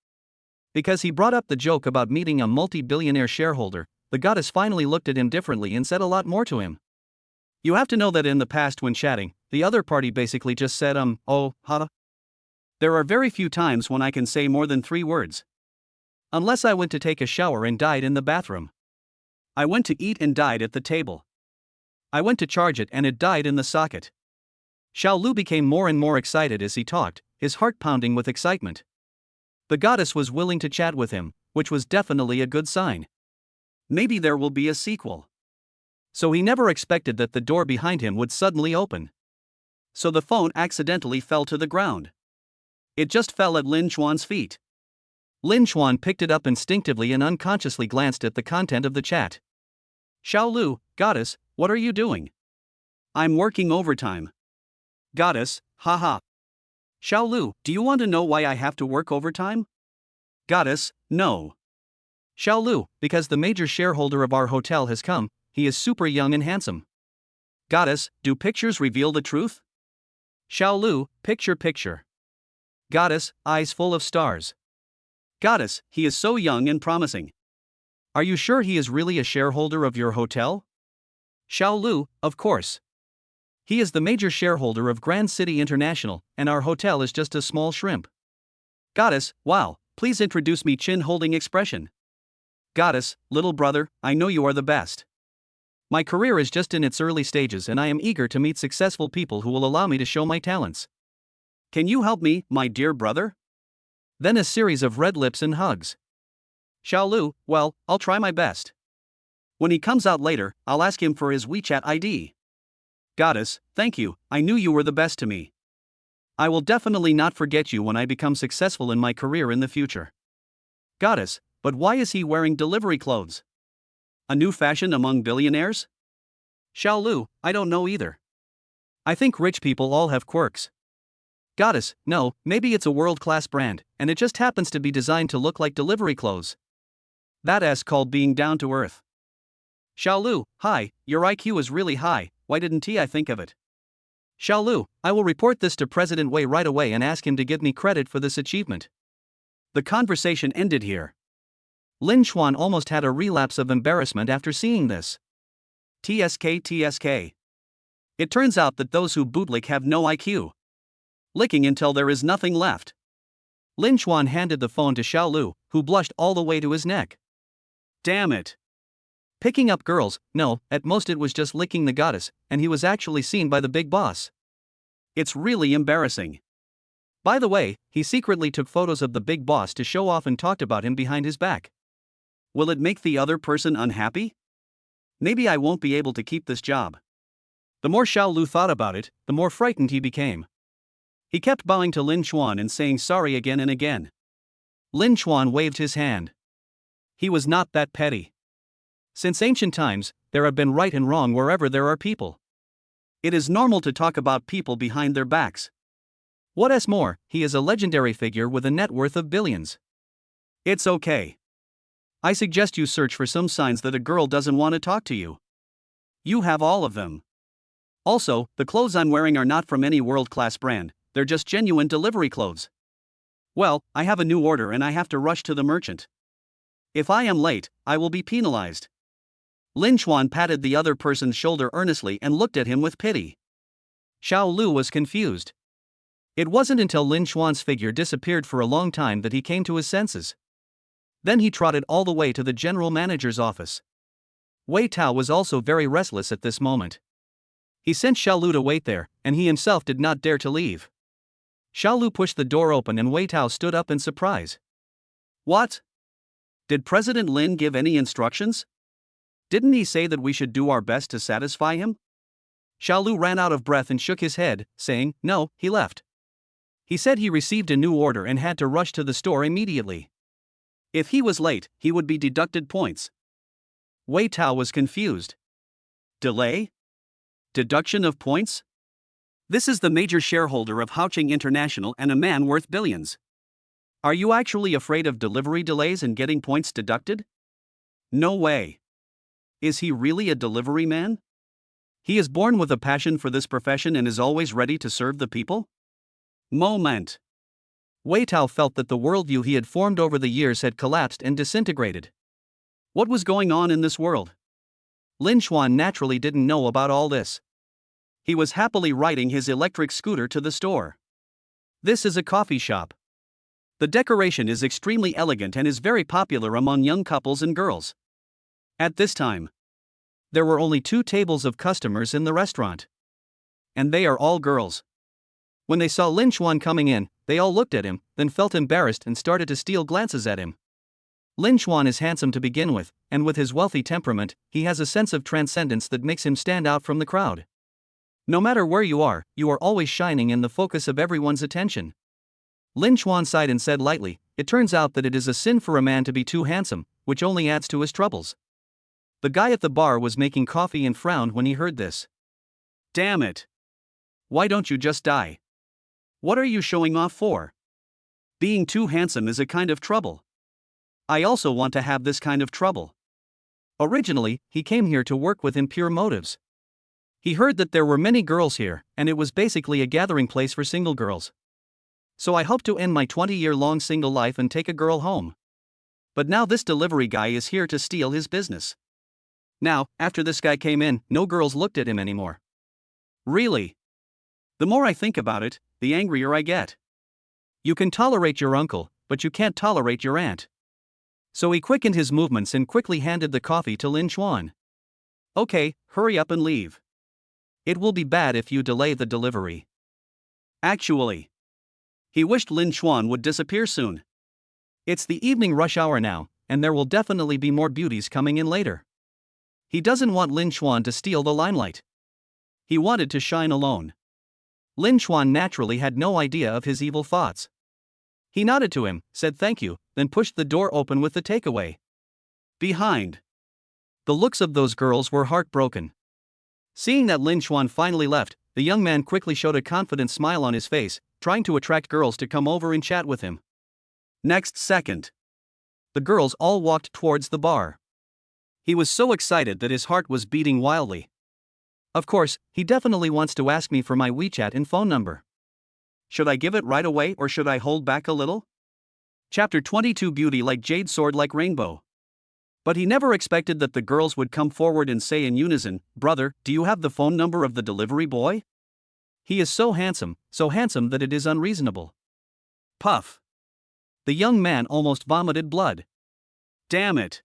Because he brought up the joke about meeting a multi-billionaire shareholder, the goddess finally looked at him differently and said a lot more to him. You have to know that in the past when chatting, the other party basically just said oh, huh. There are very few times when I can say more than 3 words. Unless I went to take a shower and died in the bathroom. I went to eat and died at the table. I went to charge it and it died in the socket. Xiao Lu became more and more excited as he talked, his heart pounding with excitement. The goddess was willing to chat with him, which was definitely a good sign. Maybe there will be a sequel. So he never expected that the door behind him would suddenly open. So the phone accidentally fell to the ground. It just fell at Lin Xuan's feet. Lin Xuan picked it up instinctively and unconsciously glanced at the content of the chat. Xiao Lu, goddess, what are you doing? I'm working overtime. Goddess, haha. Xiao Lu, do you want to know why I have to work overtime? Goddess, no. Xiao Lu, because the major shareholder of our hotel has come, he is super young and handsome. Goddess, do pictures reveal the truth? Xiao Lu, picture. Goddess, eyes full of stars. Goddess, he is so young and promising. Are you sure he is really a shareholder of your hotel? Xiao Lu, of course. He is the major shareholder of Grand City International, and our hotel is just a small shrimp. Goddess, wow, please introduce me chin holding expression. Goddess, little brother, I know you are the best. My career is just in its early stages and I am eager to meet successful people who will allow me to show my talents. Can you help me, my dear brother? Then a series of red lips and hugs. Xiao Lu, well, I'll try my best. When he comes out later, I'll ask him for his WeChat ID. Goddess, thank you, I knew you were the best to me. I will definitely not forget you when I become successful in my career in the future. Goddess, but why is he wearing delivery clothes? A new fashion among billionaires? Xiao Lu, I don't know either. I think rich people all have quirks. Goddess, no, maybe it's a world-class brand, and it just happens to be designed to look like delivery clothes. That's called being down to earth. Xiao Lu, hi, your IQ is really high, why didn't I think of it? Xiao Lu, I will report this to President Wei right away and ask him to give me credit for this achievement. The conversation ended here. Lin Xuan almost had a relapse of embarrassment after seeing this. TSK. It turns out that those who bootlick have no IQ. Licking until there is nothing left. Lin Xuan handed the phone to Xiao Lu, who blushed all the way to his neck. Damn it. Picking up girls, no, at most it was just licking the goddess, and he was actually seen by the big boss. It's really embarrassing. By the way, he secretly took photos of the big boss to show off and talked about him behind his back. Will it make the other person unhappy? Maybe I won't be able to keep this job. The more Xiao Lu thought about it, the more frightened he became. He kept bowing to Lin Xuan and saying sorry again and again. Lin Xuan waved his hand. He was not that petty. Since ancient times, there have been right and wrong wherever there are people. It is normal to talk about people behind their backs. What's more, he is a legendary figure with a net worth of billions. It's okay. I suggest you search for some signs that a girl doesn't want to talk to you. You have all of them. Also, the clothes I'm wearing are not from any world-class brand, they're just genuine delivery clothes. Well, I have a new order and I have to rush to the merchant. If I am late, I will be penalized. Lin Chuan patted the other person's shoulder earnestly and looked at him with pity. Xiao Lu was confused. It wasn't until Lin Chuan's figure disappeared for a long time that he came to his senses. Then he trotted all the way to the general manager's office. Wei Tao was also very restless at this moment. He sent Xiao Lu to wait there, and he himself did not dare to leave. Xiao Lu pushed the door open and Wei Tao stood up in surprise. What? Did President Lin give any instructions? Didn't he say that we should do our best to satisfy him? Xiao Lu ran out of breath and shook his head, saying, no, he left. He said he received a new order and had to rush to the store immediately. If he was late, he would be deducted points. Wei Tao was confused. Delay? Deduction of points? This is the major shareholder of Haoqing International and a man worth billions. Are you actually afraid of delivery delays and getting points deducted? No way. Is he really a delivery man? He is born with a passion for this profession and is always ready to serve the people? Moment. Wei Tao felt that the worldview he had formed over the years had collapsed and disintegrated. What was going on in this world? Lin Chuan naturally didn't know about all this. He was happily riding his electric scooter to the store. This is a coffee shop. The decoration is extremely elegant and is very popular among young couples and girls. At this time, there were only 2 tables of customers in the restaurant. And they are all girls. When they saw Lin Chuan coming in, they all looked at him, then felt embarrassed and started to steal glances at him. Lin Chuan is handsome to begin with, and with his wealthy temperament, he has a sense of transcendence that makes him stand out from the crowd. No matter where you are always shining and the focus of everyone's attention. Lin Chuan sighed and said lightly, it turns out that it is a sin for a man to be too handsome, which only adds to his troubles. The guy at the bar was making coffee and frowned when he heard this. Damn it. Why don't you just die? What are you showing off for? Being too handsome is a kind of trouble. I also want to have this kind of trouble. Originally, he came here to work with impure motives. He heard that there were many girls here, and it was basically a gathering place for single girls. So I hope to end my 20-year-long single life and take a girl home. But now this delivery guy is here to steal his business. Now, after this guy came in, no girls looked at him anymore. Really? The more I think about it, the angrier I get. You can tolerate your uncle, but you can't tolerate your aunt. So he quickened his movements and quickly handed the coffee to Lin Chuan. Okay, hurry up and leave. It will be bad if you delay the delivery. Actually, he wished Lin Chuan would disappear soon. It's the evening rush hour now, and there will definitely be more beauties coming in later. He doesn't want Lin Chuan to steal the limelight. He wanted to shine alone. Lin Chuan naturally had no idea of his evil thoughts. He nodded to him, said thank you, then pushed the door open with the takeaway. Behind. The looks of those girls were heartbroken. Seeing that Lin Chuan finally left, the young man quickly showed a confident smile on his face, trying to attract girls to come over and chat with him. Next second, the girls all walked towards the bar. He was so excited that his heart was beating wildly. Of course, he definitely wants to ask me for my WeChat and phone number. Should I give it right away or should I hold back a little? Chapter 22 Beauty like jade, sword like rainbow. But he never expected that the girls would come forward and say in unison, brother, do you have the phone number of the delivery boy? He is so handsome that it is unreasonable. Puff. The young man almost vomited blood. Damn it.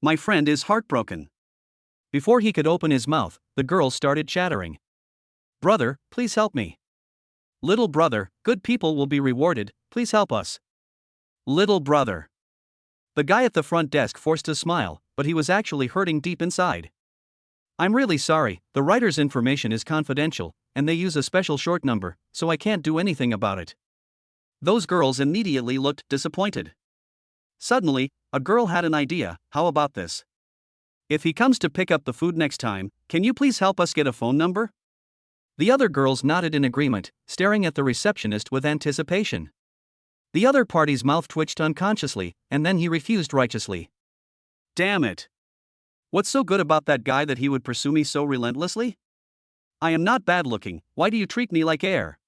My friend is heartbroken. Before he could open his mouth, the girls started chattering. Brother, please help me. Little brother, good people will be rewarded, please help us. Little brother. The guy at the front desk forced a smile, but he was actually hurting deep inside. I'm really sorry, the writer's information is confidential, and they use a special short number, so I can't do anything about it. Those girls immediately looked disappointed. Suddenly, a girl had an idea, how about this? If he comes to pick up the food next time, can you please help us get a phone number? The other girls nodded in agreement, staring at the receptionist with anticipation. The other party's mouth twitched unconsciously, and then he refused righteously. Damn it. What's so good about that guy that he would pursue me so relentlessly? I am not bad looking, why do you treat me like air?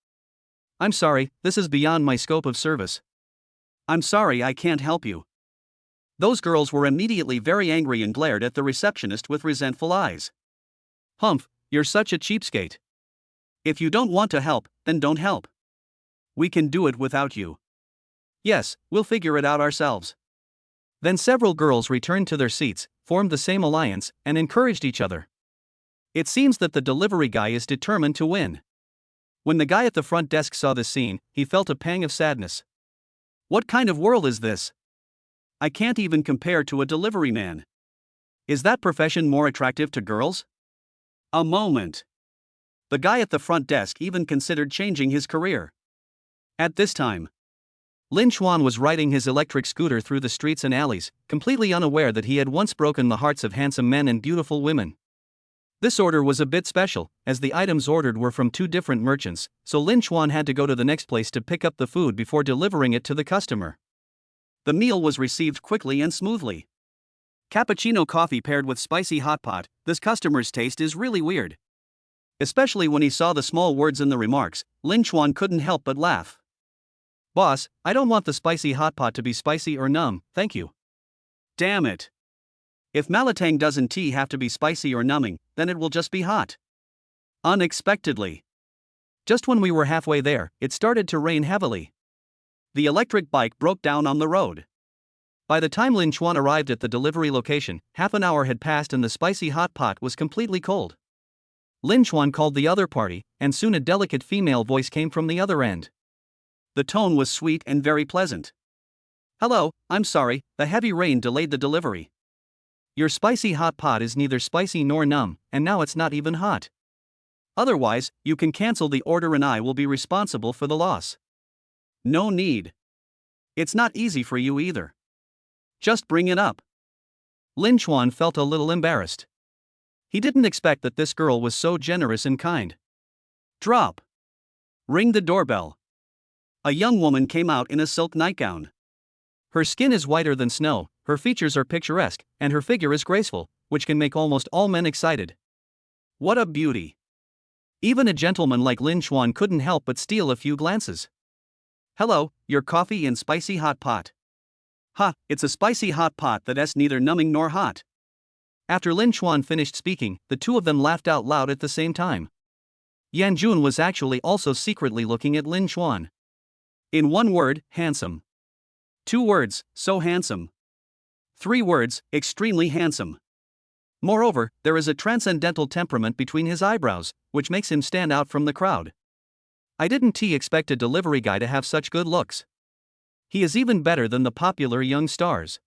I'm sorry, this is beyond my scope of service. I'm sorry, I can't help you. Those girls were immediately very angry and glared at the receptionist with resentful eyes. Humph, you're such a cheapskate. If you don't want to help, then don't help. We can do it without you. Yes, we'll figure it out ourselves. Then several girls returned to their seats, formed the same alliance, and encouraged each other. It seems that the delivery guy is determined to win. When the guy at the front desk saw this scene, he felt a pang of sadness. What kind of world is this? I can't even compare to a delivery man. Is that profession more attractive to girls? A moment. The guy at the front desk even considered changing his career. At this time, Lin Chuan was riding his electric scooter through the streets and alleys, completely unaware that he had once broken the hearts of handsome men and beautiful women. This order was a bit special, as the items ordered were from two different merchants, so Lin Chuan had to go to the next place to pick up the food before delivering it to the customer. The meal was received quickly and smoothly. Cappuccino coffee paired with spicy hot pot, this customer's taste is really weird. Especially when he saw the small words in the remarks, Lin Chuan couldn't help but laugh. Boss, I don't want the spicy hot pot to be spicy or numb, thank you. Damn it. If Malatang doesn't tea have to be spicy or numbing, then it will just be hot. Unexpectedly. Just when we were halfway there, it started to rain heavily. The electric bike broke down on the road. By the time Lin Chuan arrived at the delivery location, half an hour had passed and the spicy hot pot was completely cold. Lin Chuan called the other party, and soon a delicate female voice came from the other end. The tone was sweet and very pleasant. Hello, I'm sorry, the heavy rain delayed the delivery. Your spicy hot pot is neither spicy nor numb, and now it's not even hot. Otherwise, you can cancel the order and I will be responsible for the loss. No need. It's not easy for you either. Just bring it up. Lin Chuan felt a little embarrassed. He didn't expect that this girl was so generous and kind. Drop. Ring the doorbell. A young woman came out in a silk nightgown. Her skin is whiter than snow, her features are picturesque, and her figure is graceful, which can make almost all men excited. What a beauty. Even a gentleman like Lin Chuan couldn't help but steal a few glances. Hello, your coffee and spicy hot pot. Ha, it's a spicy hot pot that's neither numbing nor hot. After Lin Chuan finished speaking, the two of them laughed out loud at the same time. Yan Jun was actually also secretly looking at Lin Chuan. In one word, handsome. 2 words, so handsome. 3 words, extremely handsome. Moreover, there is a transcendental temperament between his eyebrows, which makes him stand out from the crowd. I didn't expect a delivery guy to have such good looks. He is even better than the popular young stars.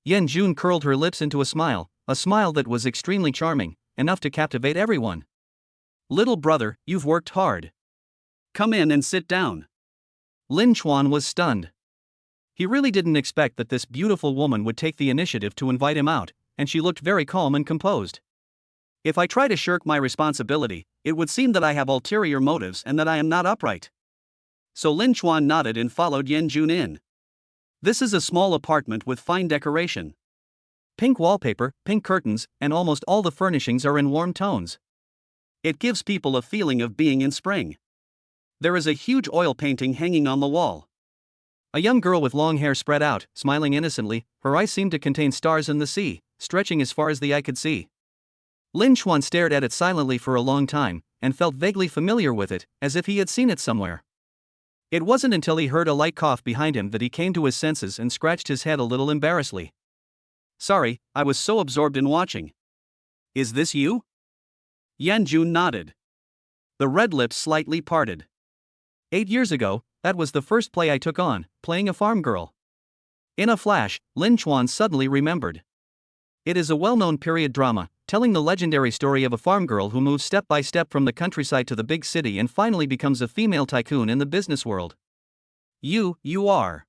Yan Jun curled her lips into a smile that was extremely charming, enough to captivate everyone. Little brother, you've worked hard. Come in and sit down. Lin Chuan was stunned. He really didn't expect that this beautiful woman would take the initiative to invite him out, and she looked very calm and composed. If I try to shirk my responsibility, it would seem that I have ulterior motives and that I am not upright. So Lin Chuan nodded and followed Yan Jun in. This is a small apartment with fine decoration. Pink wallpaper, pink curtains, and almost all the furnishings are in warm tones. It gives people a feeling of being in spring. There is a huge oil painting hanging on the wall. A young girl with long hair spread out, smiling innocently, her eyes seemed to contain stars in the sea, stretching as far as the eye could see. Lin Chuan stared at it silently for a long time, and felt vaguely familiar with it, as if he had seen it somewhere. It wasn't until he heard a light cough behind him that he came to his senses and scratched his head a little embarrassedly. Sorry, I was so absorbed in watching. Is this you? Yan Jun nodded. The red lips slightly parted. 8 years ago, that was the first play I took on, playing a farm girl. In a flash, Lin Chuan suddenly remembered. It is a well-known period drama, telling the legendary story of a farm girl who moves step by step from the countryside to the big city and finally becomes a female tycoon in the business world. You are.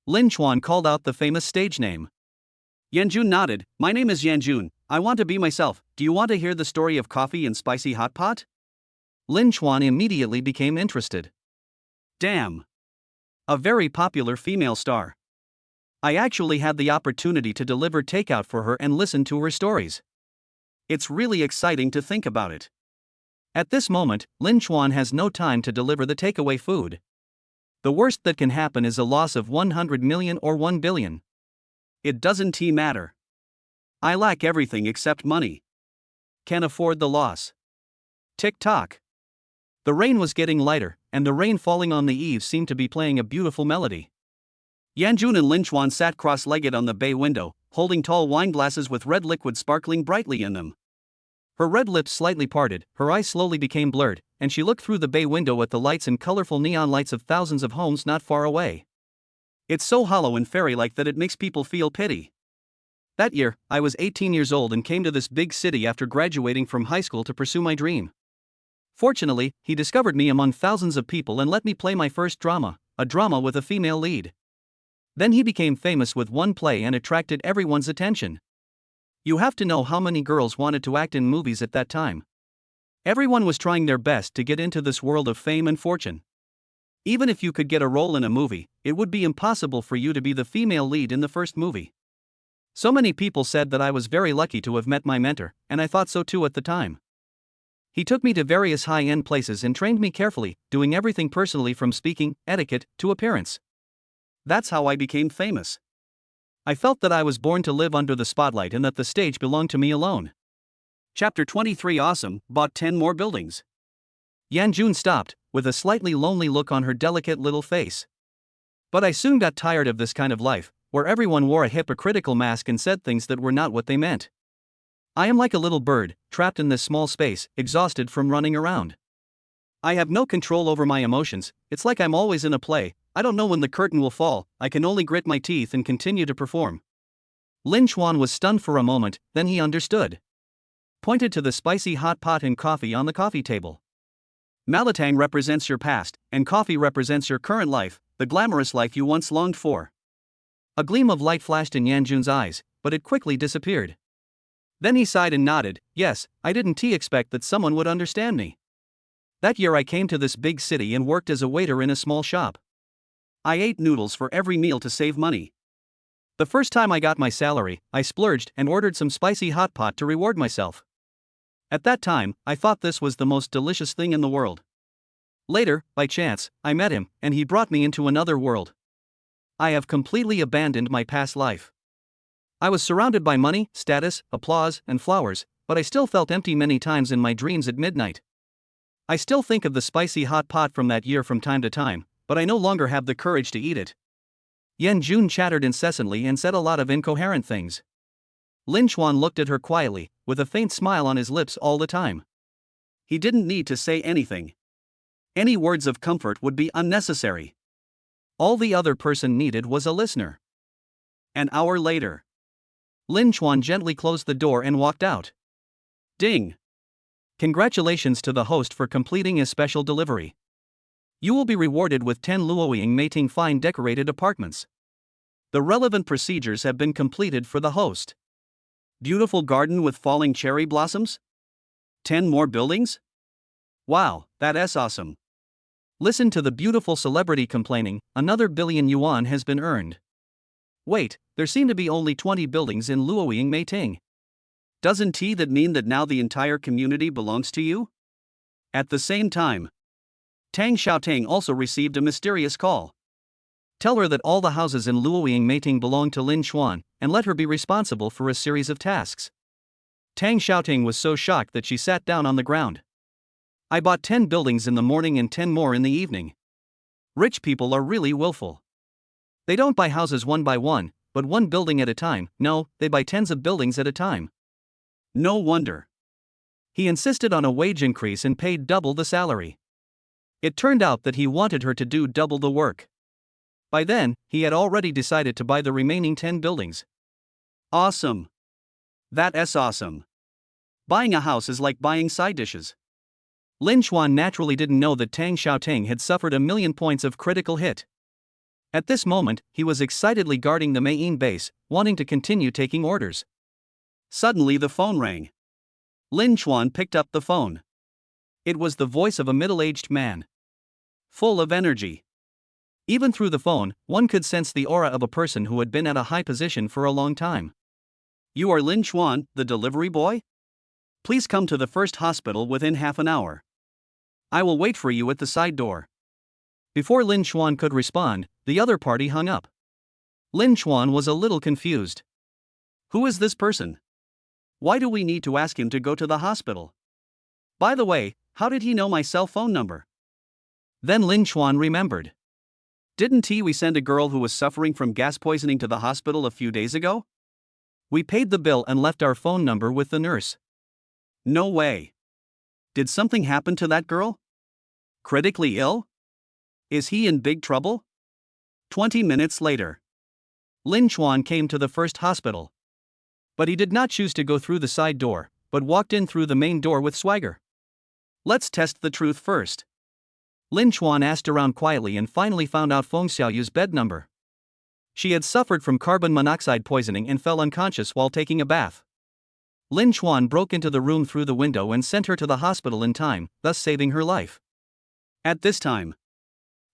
Lin Chuan called out the famous stage name. Yan Jun nodded. My name is Yan Jun. I want to be myself. Do you want to hear the story of coffee and spicy hot pot? Lin Chuan immediately became interested. Damn. A very popular female star. I actually had the opportunity to deliver takeout for her and listen to her stories. It's really exciting to think about it. At this moment, Lin Chuan has no time to deliver the takeaway food. The worst that can happen is a loss of 100 million or 1 billion. It doesn't matter. I lack everything except money. Can't afford the loss. Tick-tock. The rain was getting lighter, and the rain falling on the eaves seemed to be playing a beautiful melody. Yanjun and Lin Chuan sat cross-legged on the bay window, holding tall wine glasses with red liquid sparkling brightly in them. Her red lips slightly parted, her eyes slowly became blurred, and she looked through the bay window at the lights and colorful neon lights of thousands of homes not far away. It's so hollow and fairy-like that it makes people feel pity. That year, I was 18 years old and came to this big city after graduating from high school to pursue my dream. Fortunately, he discovered me among thousands of people and let me play my first drama, a drama with a female lead. Then he became famous with one play and attracted everyone's attention. You have to know how many girls wanted to act in movies at that time. Everyone was trying their best to get into this world of fame and fortune. Even if you could get a role in a movie, it would be impossible for you to be the female lead in the first movie. So many people said that I was very lucky to have met my mentor, and I thought so too at the time. He took me to various high-end places and trained me carefully, doing everything personally from speaking, etiquette, to appearance. That's how I became famous. I felt that I was born to live under the spotlight and that the stage belonged to me alone. Chapter 23 Awesome, bought 10 more buildings. Yanjun stopped, with a slightly lonely look on her delicate little face. But I soon got tired of this kind of life, where everyone wore a hypocritical mask and said things that were not what they meant. I am like a little bird, trapped in this small space, exhausted from running around. I have no control over my emotions, it's like I'm always in a play, I don't know when the curtain will fall, I can only grit my teeth and continue to perform. Lin Chuan was stunned for a moment, then he understood. Pointed to the spicy hot pot and coffee on the coffee table. Malatang represents your past, and coffee represents your current life, the glamorous life you once longed for. A gleam of light flashed in Yanjun's eyes, but it quickly disappeared. Then he sighed and nodded. Yes, I didn't expect that someone would understand me. That year I came to this big city and worked as a waiter in a small shop. I ate noodles for every meal to save money. The first time I got my salary, I splurged and ordered some spicy hot pot to reward myself. At that time, I thought this was the most delicious thing in the world. Later, by chance, I met him, and he brought me into another world. I have completely abandoned my past life. I was surrounded by money, status, applause, and flowers, but I still felt empty many times in my dreams at midnight. I still think of the spicy hot pot from that year from time to time, but I no longer have the courage to eat it. Yanjun chattered incessantly and said a lot of incoherent things. Lin Chuan looked at her quietly, with a faint smile on his lips all the time. He didn't need to say anything. Any words of comfort would be unnecessary. All the other person needed was a listener. An hour later, Lin Chuan gently closed the door and walked out. Ding! Congratulations to the host for completing a special delivery. You will be rewarded with 10 Luoying Meiting fine decorated apartments. The relevant procedures have been completed for the host. Beautiful garden with falling cherry blossoms? 10 more buildings? Wow, that's awesome. Listen to the beautiful celebrity complaining, another billion yuan has been earned. Wait, there seem to be only 20 buildings in Luoying Meiting. Doesn't that mean that now the entire community belongs to you? At the same time, Tang Xiaotang also received a mysterious call. Tell her that all the houses in Luoying Meiting belong to Lin Chuan, and let her be responsible for a series of tasks. Tang Xiaoting was so shocked that she sat down on the ground. I bought 10 buildings in the morning and 10 more in the evening. Rich people are really willful. They don't buy houses one by one, but one building at a time. No, they buy tens of buildings at a time. No wonder. He insisted on a wage increase and paid double the salary. It turned out that he wanted her to do double the work. By then, he had already decided to buy the remaining 10 buildings. Awesome. That's awesome. Buying a house is like buying side dishes. Lin Chuan naturally didn't know that Tang Xiaotang had suffered a million points of critical hit. At this moment, he was excitedly guarding the Meiyin base, wanting to continue taking orders. Suddenly the phone rang. Lin Chuan picked up the phone. It was the voice of a middle-aged man. Full of energy. Even through the phone, one could sense the aura of a person who had been at a high position for a long time. You are Lin Chuan, the delivery boy? Please come to the first hospital within half an hour. I will wait for you at the side door. Before Lin Chuan could respond, the other party hung up. Lin Chuan was a little confused. Who is this person? Why do we need to ask him to go to the hospital? By the way, how did he know my cell phone number? Then Lin Chuan remembered. Didn't we send a girl who was suffering from gas poisoning to the hospital a few days ago? We paid the bill and left our phone number with the nurse. No way. Did something happen to that girl? Critically ill? Is he in big trouble? 20 minutes later. Lin Chuan came to the first hospital. But he did not choose to go through the side door, but walked in through the main door with swagger. Let's test the truth first. Lin Chuan asked around quietly and finally found out Feng Xiaoyu's bed number. She had suffered from carbon monoxide poisoning and fell unconscious while taking a bath. Lin Chuan broke into the room through the window and sent her to the hospital in time, thus saving her life. At this time,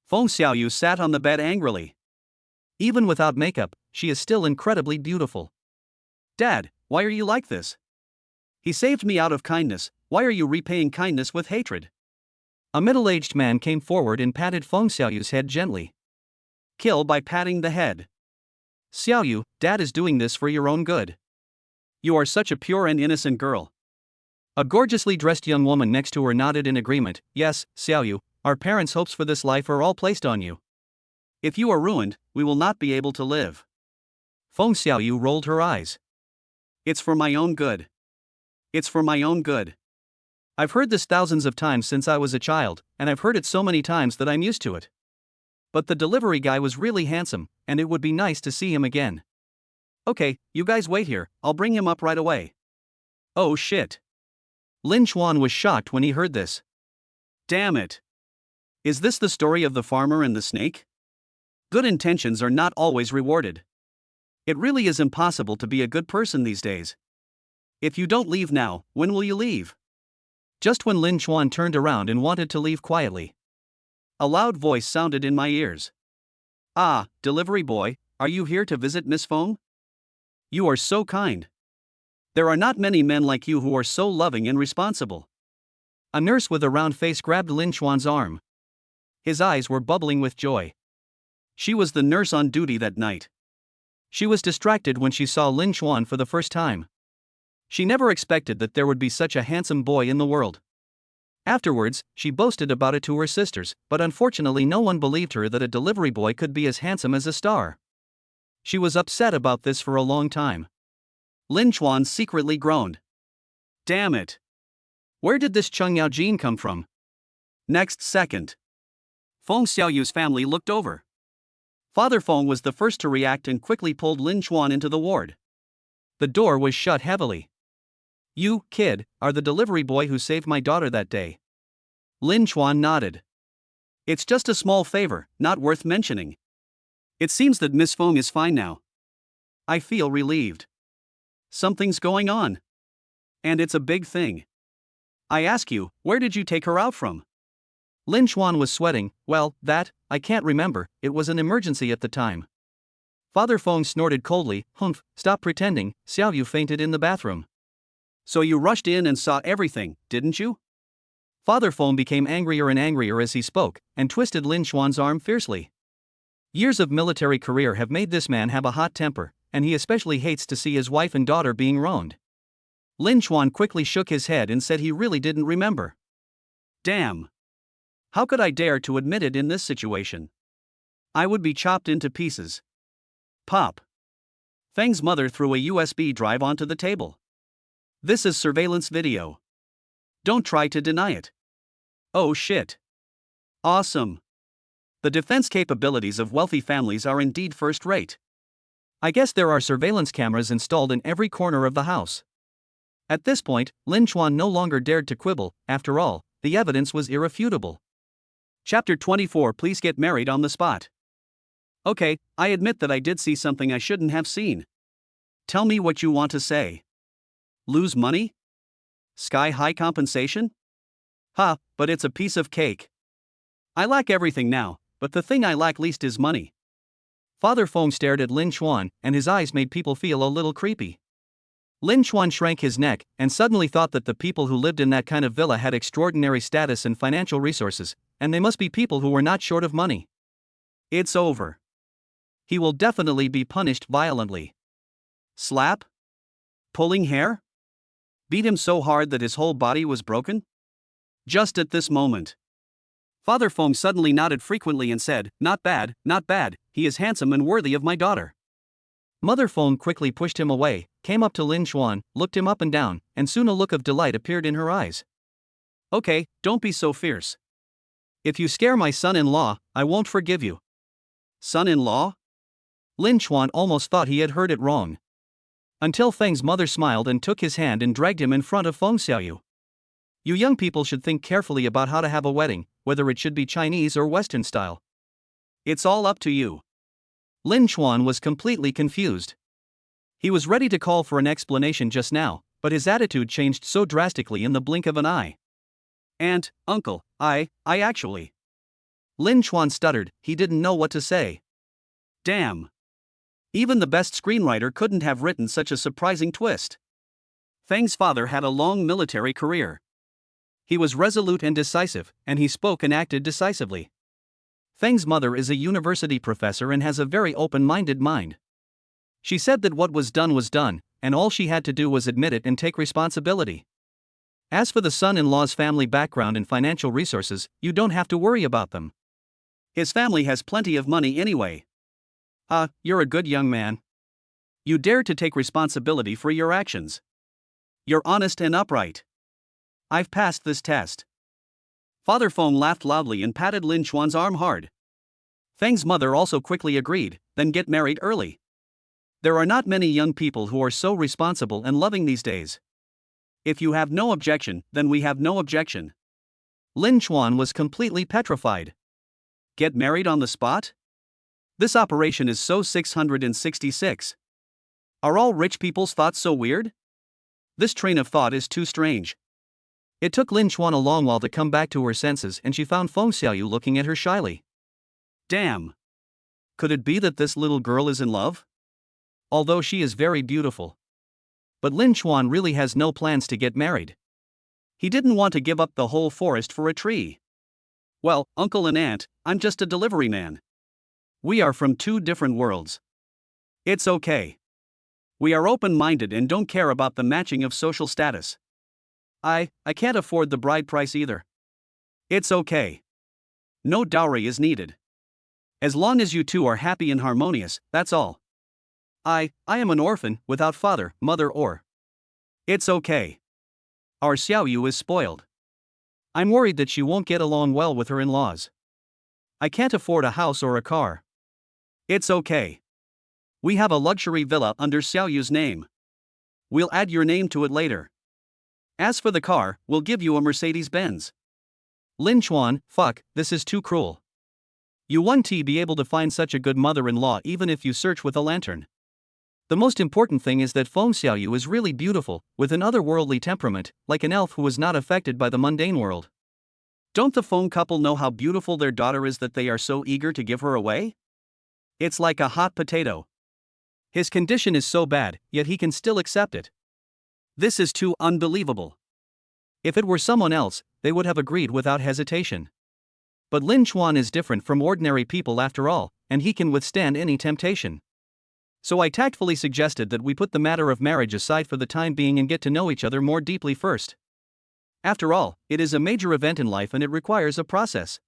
Feng Xiaoyu sat on the bed angrily. Even without makeup, she is still incredibly beautiful. Dad, why are you like this? He saved me out of kindness, why are you repaying kindness with hatred? A middle-aged man came forward and patted Feng Xiaoyu's head gently. Kill by patting the head. Xiaoyu, Dad is doing this for your own good. You are such a pure and innocent girl. A gorgeously dressed young woman next to her nodded in agreement. Yes, Xiaoyu, our parents' hopes for this life are all placed on you. If you are ruined, we will not be able to live. Feng Xiaoyu rolled her eyes. It's for my own good. It's for my own good. I've heard this thousands of times since I was a child, and I've heard it so many times that I'm used to it. But the delivery guy was really handsome, and it would be nice to see him again. Okay, you guys wait here, I'll bring him up right away. Oh shit. Lin Chuan was shocked when he heard this. Damn it. Is this the story of the farmer and the snake? Good intentions are not always rewarded. It really is impossible to be a good person these days. If you don't leave now, when will you leave? Just when Lin Chuan turned around and wanted to leave quietly, a loud voice sounded in my ears. Ah, delivery boy, are you here to visit Miss Feng? You are so kind. There are not many men like you who are so loving and responsible. A nurse with a round face grabbed Lin Chuan's arm. His eyes were bubbling with joy. She was the nurse on duty that night. She was distracted when she saw Lin Chuan for the first time. She never expected that there would be such a handsome boy in the world. Afterwards, she boasted about it to her sisters, but unfortunately no one believed her that a delivery boy could be as handsome as a star. She was upset about this for a long time. Lin Chuan secretly groaned. Damn it. Where did this Cheng Yao gene come from? Next second, Feng Xiaoyu's family looked over. Father Feng was the first to react and quickly pulled Lin Chuan into the ward. The door was shut heavily. You, kid, are the delivery boy who saved my daughter that day. Lin Chuan nodded. It's just a small favor, not worth mentioning. It seems that Miss Feng is fine now. I feel relieved. Something's going on. And it's a big thing. I ask you, where did you take her out from? Lin Chuan was sweating. Well, I can't remember, it was an emergency at the time. Father Feng snorted coldly. Humph, stop pretending, Xiaoyu fainted in the bathroom. So you rushed in and saw everything, didn't you? Father Feng became angrier and angrier as he spoke, and twisted Lin Chuan's arm fiercely. Years of military career have made this man have a hot temper, and he especially hates to see his wife and daughter being wronged. Lin Chuan quickly shook his head and said he really didn't remember. Damn. How could I dare to admit it in this situation? I would be chopped into pieces. Pop. Feng's mother threw a USB drive onto the table. This is surveillance video. Don't try to deny it. Oh shit. Awesome. The defense capabilities of wealthy families are indeed first-rate. I guess there are surveillance cameras installed in every corner of the house. At this point, Lin Chuan no longer dared to quibble. After all, the evidence was irrefutable. Chapter 24. Please get married on the spot. Okay, I admit that I did see something I shouldn't have seen. Tell me what you want to say. Lose money? Sky-high compensation? Ha, but it's a piece of cake. I lack everything now, but the thing I lack least is money. Father Feng stared at Lin Chuan, and his eyes made people feel a little creepy. Lin Chuan shrank his neck, and suddenly thought that the people who lived in that kind of villa had extraordinary status and financial resources, and they must be people who were not short of money. It's over. He will definitely be punished violently. Slap? Pulling hair? Beat him so hard that his whole body was broken? Just at this moment, Father Feng suddenly nodded frequently and said, "Not bad, not bad, he is handsome and worthy of my daughter." Mother Feng quickly pushed him away, came up to Lin Chuan, looked him up and down, and soon a look of delight appeared in her eyes. "Okay, don't be so fierce. If you scare my son-in-law, I won't forgive you." Son-in-law? Lin Chuan almost thought he had heard it wrong. Until Feng's mother smiled and took his hand and dragged him in front of Feng Xiaoyu. You young people should think carefully about how to have a wedding, whether it should be Chinese or Western style. It's all up to you. Lin Chuan was completely confused. He was ready to call for an explanation just now, but his attitude changed so drastically in the blink of an eye. "Aunt, uncle, I actually..." Lin Chuan stuttered, he didn't know what to say. Damn. Even the best screenwriter couldn't have written such a surprising twist. Feng's father had a long military career. He was resolute and decisive, and he spoke and acted decisively. Feng's mother is a university professor and has a very open-minded mind. She said that what was done, and all she had to do was admit it and take responsibility. As for the son-in-law's family background and financial resources, you don't have to worry about them. His family has plenty of money anyway. You're a good young man. You dare to take responsibility for your actions. You're honest and upright. I've passed this test." Father Feng laughed loudly and patted Lin Chuan's arm hard. Feng's mother also quickly agreed, "Then get married early. There are not many young people who are so responsible and loving these days. If you have no objection, then we have no objection." Lin Chuan was completely petrified. Get married on the spot? This operation is so 666. Are all rich people's thoughts so weird? This train of thought is too strange. It took Lin Chuan a long while to come back to her senses, and she found Feng Xiaoyu looking at her shyly. Damn. Could it be that this little girl is in love? Although she is very beautiful. But Lin Chuan really has no plans to get married. He didn't want to give up the whole forest for a tree. Well, uncle and aunt, I'm just a delivery man. We are from two different worlds. It's okay. We are open-minded and don't care about the matching of social status. I can't afford the bride price either. It's okay. No dowry is needed. As long as you two are happy and harmonious, that's all. I am an orphan, without father, mother or... It's okay. Our Xiaoyu is spoiled. I'm worried that she won't get along well with her in-laws. I can't afford a house or a car. It's okay. We have a luxury villa under Xiaoyu's name. We'll add your name to it later. As for the car, we'll give you a Mercedes-Benz. Lin Chuan, fuck, this is too cruel. You won't be able to find such a good mother-in-law even if you search with a lantern. The most important thing is that Feng Xiaoyu is really beautiful, with an otherworldly temperament, like an elf who is not affected by the mundane world. Don't the Feng couple know how beautiful their daughter is that they are so eager to give her away? It's like a hot potato. His condition is so bad, yet he can still accept it. This is too unbelievable. If it were someone else, they would have agreed without hesitation. But Lin Chuan is different from ordinary people after all, and he can withstand any temptation. So I tactfully suggested that we put the matter of marriage aside for the time being and get to know each other more deeply first. After all, it is a major event in life and it requires a process.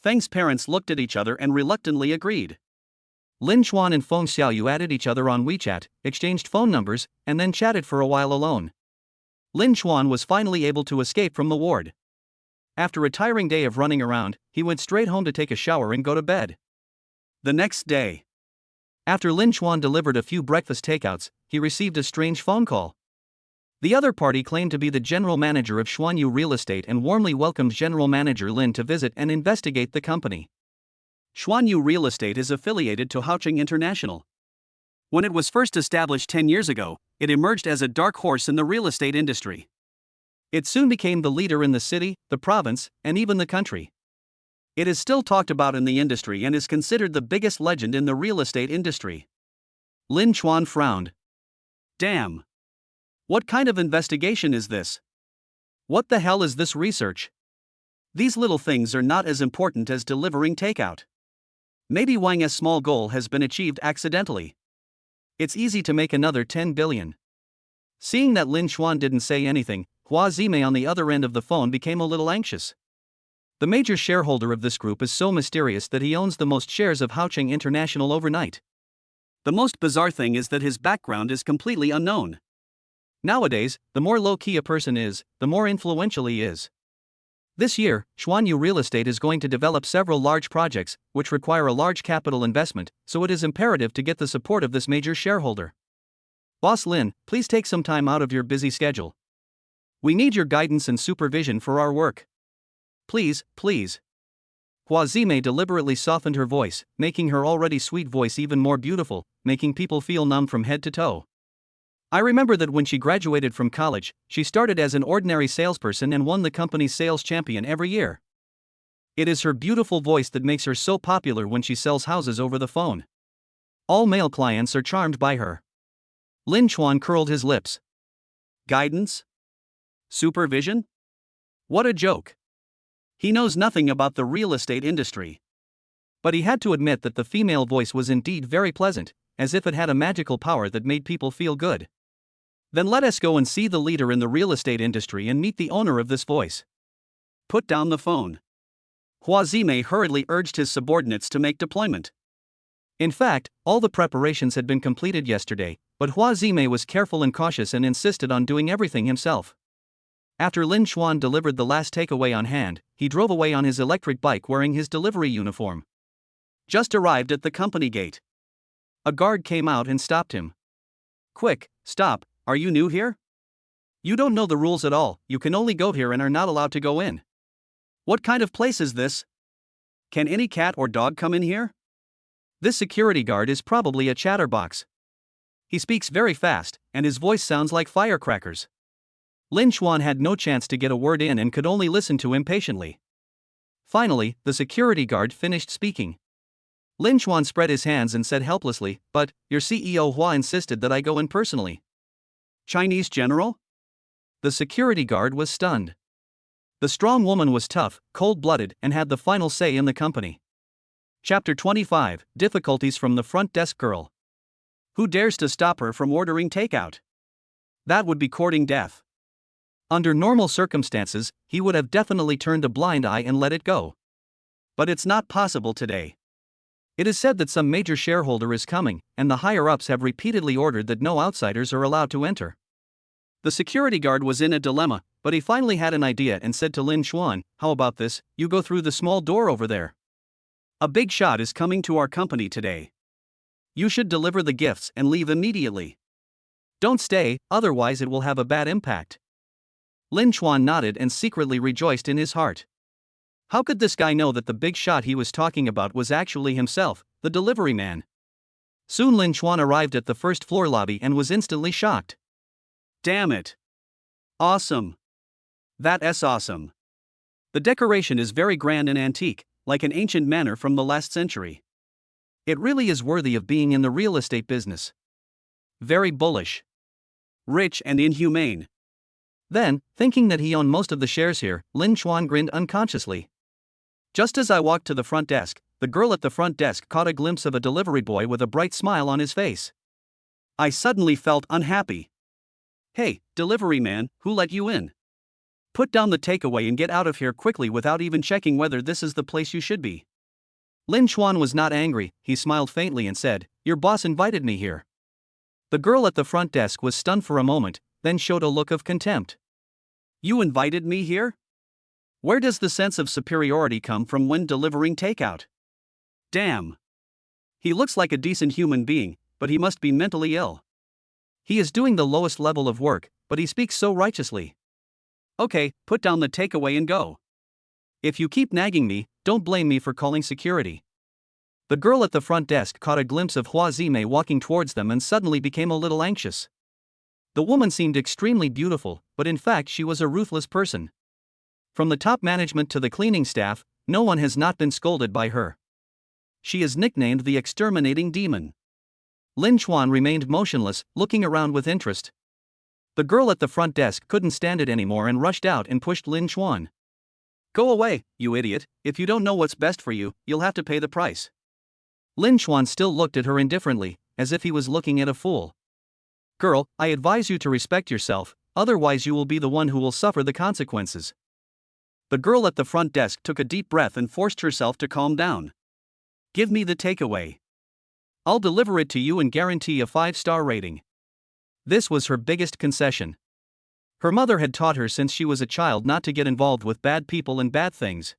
Feng's parents looked at each other and reluctantly agreed. Lin Chuan and Feng Xiaoyu added each other on WeChat, exchanged phone numbers, and then chatted for a while alone. Lin Chuan was finally able to escape from the ward. After a tiring day of running around, he went straight home to take a shower and go to bed. The next day, after Lin Chuan delivered a few breakfast takeouts, he received a strange phone call. The other party claimed to be the general manager of Xuanyu Real Estate and warmly welcomed General Manager Lin to visit and investigate the company. Xuanyu Real Estate is affiliated to Haocheng International. When it was first established 10 years ago, it emerged as a dark horse in the real estate industry. It soon became the leader in the city, the province, and even the country. It is still talked about in the industry and is considered the biggest legend in the real estate industry. Lin Chuan frowned. Damn. What kind of investigation is this? What the hell is this research? These little things are not as important as delivering takeout. Maybe Wang's small goal has been achieved accidentally. It's easy to make another 10 billion. Seeing that Lin Chuan didn't say anything, Hua Zimei on the other end of the phone became a little anxious. The major shareholder of this group is so mysterious that he owns the most shares of Haocheng International overnight. The most bizarre thing is that his background is completely unknown. Nowadays, the more low-key a person is, the more influential he is. This year, Xuanyu Real Estate is going to develop several large projects, which require a large capital investment, so it is imperative to get the support of this major shareholder. Boss Lin, please take some time out of your busy schedule. We need your guidance and supervision for our work. Please, please. Hua Zimei deliberately softened her voice, making her already sweet voice even more beautiful, making people feel numb from head to toe. I remember that when she graduated from college, she started as an ordinary salesperson and won the company's sales champion every year. It is her beautiful voice that makes her so popular when she sells houses over the phone. All male clients are charmed by her. Lin Chuan curled his lips. Guidance? Supervision? What a joke. He knows nothing about the real estate industry. But he had to admit that the female voice was indeed very pleasant, as if it had a magical power that made people feel good. Then let us go and see the leader in the real estate industry and meet the owner of this voice. Put down the phone. Hua Zimei hurriedly urged his subordinates to make deployment. In fact, all the preparations had been completed yesterday, but Hua Zimei was careful and cautious and insisted on doing everything himself. After Lin Chuan delivered the last takeaway on hand, he drove away on his electric bike wearing his delivery uniform. Just arrived at the company gate. A guard came out and stopped him. Quick, stop, are you new here? You don't know the rules at all, you can only go here and are not allowed to go in. What kind of place is this? Can any cat or dog come in here? This security guard is probably a chatterbox. He speaks very fast, and his voice sounds like firecrackers. Lin Chuan had no chance to get a word in and could only listen to him patiently. Finally, the security guard finished speaking. Lin Chuan spread his hands and said helplessly, "But, your CEO Hua insisted that I go in personally." Chinese general? The security guard was stunned. The strong woman was tough, cold-blooded, and had the final say in the company. Chapter 25, Difficulties from the Front Desk Girl. Who dares to stop her from ordering takeout? That would be courting death. Under normal circumstances, he would have definitely turned a blind eye and let it go. But it's not possible today. It is said that some major shareholder is coming, and the higher-ups have repeatedly ordered that no outsiders are allowed to enter. The security guard was in a dilemma, but he finally had an idea and said to Lin Chuan, "How about this, you go through the small door over there. A big shot is coming to our company today. You should deliver the gifts and leave immediately. Don't stay, otherwise it will have a bad impact." Lin Chuan nodded and secretly rejoiced in his heart. How could this guy know that the big shot he was talking about was actually himself, the delivery man? Soon Lin Chuan arrived at the first floor lobby and was instantly shocked. Damn it. Awesome. That's awesome. The decoration is very grand and antique, like an ancient manor from the last century. It really is worthy of being in the real estate business. Very bullish. Rich and inhumane. Then, thinking that he owned most of the shares here, Lin Chuan grinned unconsciously. Just as I walked to the front desk, the girl at the front desk caught a glimpse of a delivery boy with a bright smile on his face. I suddenly felt unhappy. Hey, delivery man, who let you in? Put down the takeaway and get out of here quickly without even checking whether this is the place you should be. Lin Chuan was not angry, he smiled faintly and said, "Your boss invited me here." The girl at the front desk was stunned for a moment, then showed a look of contempt. You invited me here? Where does the sense of superiority come from when delivering takeout? Damn. He looks like a decent human being, but he must be mentally ill. He is doing the lowest level of work, but he speaks so righteously. Okay, put down the takeaway and go. If you keep nagging me, don't blame me for calling security. The girl at the front desk caught a glimpse of Hua Zimei walking towards them and suddenly became a little anxious. The woman seemed extremely beautiful, but in fact she was a ruthless person. From the top management to the cleaning staff, no one has not been scolded by her. She is nicknamed the exterminating demon. Lin Chuan remained motionless, looking around with interest. The girl at the front desk couldn't stand it anymore and rushed out and pushed Lin Chuan. Go away, you idiot. If you don't know what's best for you, you'll have to pay the price. Lin Chuan still looked at her indifferently, as if he was looking at a fool. Girl, I advise you to respect yourself, otherwise you will be the one who will suffer the consequences. The girl at the front desk took a deep breath and forced herself to calm down. Give me the takeaway. I'll deliver it to you and guarantee a 5-star rating. This was her biggest concession. Her mother had taught her since she was a child not to get involved with bad people and bad things.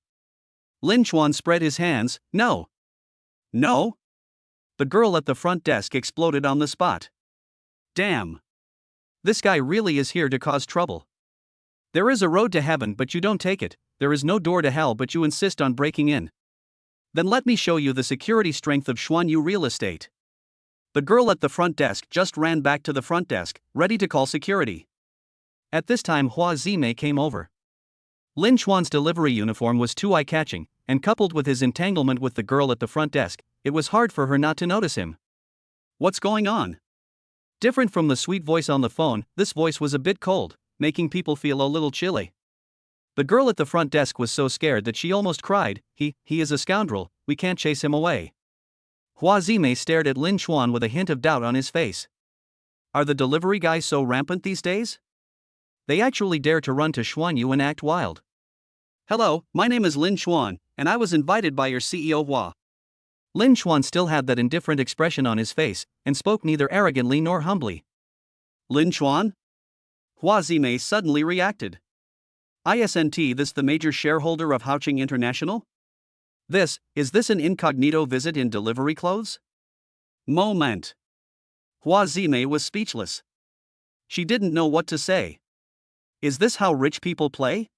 Lin Chuan spread his hands. No. No? The girl at the front desk exploded on the spot. Damn. This guy really is here to cause trouble. There is a road to heaven but you don't take it, there is no door to hell but you insist on breaking in. Then let me show you the security strength of Xuanyu Real Estate. The girl at the front desk just ran back to the front desk, ready to call security. At this time Hua Zimei came over. Lin Chuan's delivery uniform was too eye-catching, and coupled with his entanglement with the girl at the front desk, it was hard for her not to notice him. What's going on? Different from the sweet voice on the phone, this voice was a bit cold, making people feel a little chilly. The girl at the front desk was so scared that she almost cried. He is a scoundrel, we can't chase him away. Hua Zimei stared at Lin Chuan with a hint of doubt on his face. Are the delivery guys so rampant these days? They actually dare to run to Xuanyu and act wild. Hello, my name is Lin Chuan, and I was invited by your CEO Hua. Lin Chuan still had that indifferent expression on his face, and spoke neither arrogantly nor humbly. Lin Chuan? Hua Zimei suddenly reacted. Isn't this the major shareholder of Haoqing International? Is this an incognito visit in delivery clothes? Moment. Hua Zimei was speechless. She didn't know what to say. Is this how rich people play?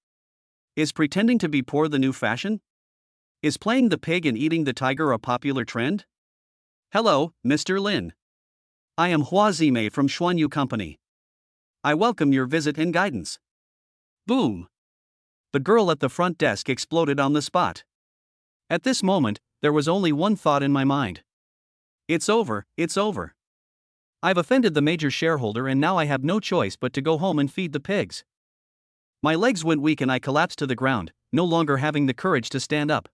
Is pretending to be poor the new fashion? Is playing the pig and eating the tiger a popular trend? Hello, Mr. Lin. I am Hua Zimei from Xuanyu Company. I welcome your visit and guidance. Boom. The girl at the front desk exploded on the spot. At this moment, there was only one thought in my mind. It's over, it's over. I've offended the major shareholder and now I have no choice but to go home and feed the pigs. My legs went weak and I collapsed to the ground, no longer having the courage to stand up.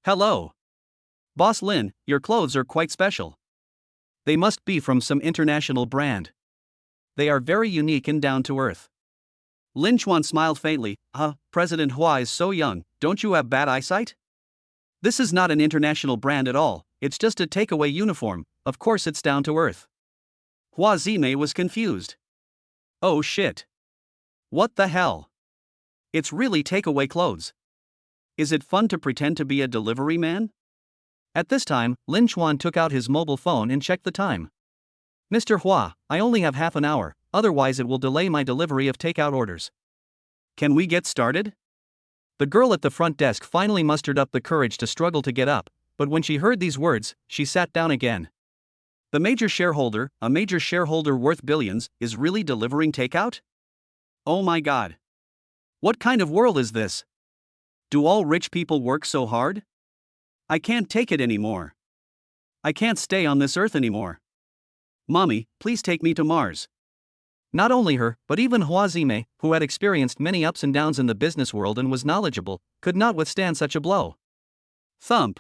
Hello. Boss Lin, your clothes are quite special. They must be from some international brand. They are very unique and down to earth. Lin Chuan smiled faintly. President Hua is so young, don't you have bad eyesight? This is not an international brand at all, it's just a takeaway uniform, of course it's down to earth. Hua Zimei was confused. Oh shit. What the hell? It's really takeaway clothes. Is it fun to pretend to be a delivery man? At this time, Lin Chuan took out his mobile phone and checked the time. Mr. Hua, I only have half an hour, otherwise it will delay my delivery of takeout orders. Can we get started? The girl at the front desk finally mustered up the courage to struggle to get up, but when she heard these words, she sat down again. The major shareholder, a major shareholder worth billions, is really delivering takeout? Oh my god. What kind of world is this? Do all rich people work so hard? I can't take it anymore. I can't stay on this earth anymore. Mommy, please take me to Mars. Not only her, but even Hua Zimei, who had experienced many ups and downs in the business world and was knowledgeable, could not withstand such a blow. Thump.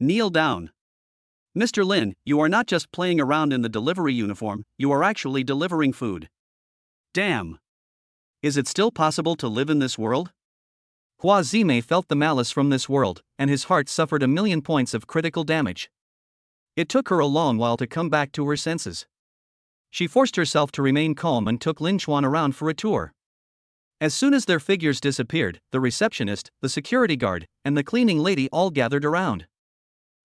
Kneel down. Mr. Lin, you are not just playing around in the delivery uniform, you are actually delivering food. Damn. Is it still possible to live in this world? Hua Zimei felt the malice from this world, and his heart suffered 1,000,000 points of critical damage. It took her a long while to come back to her senses. She forced herself to remain calm and took Lin Chuan around for a tour. As soon as their figures disappeared, the receptionist, the security guard, and the cleaning lady all gathered around.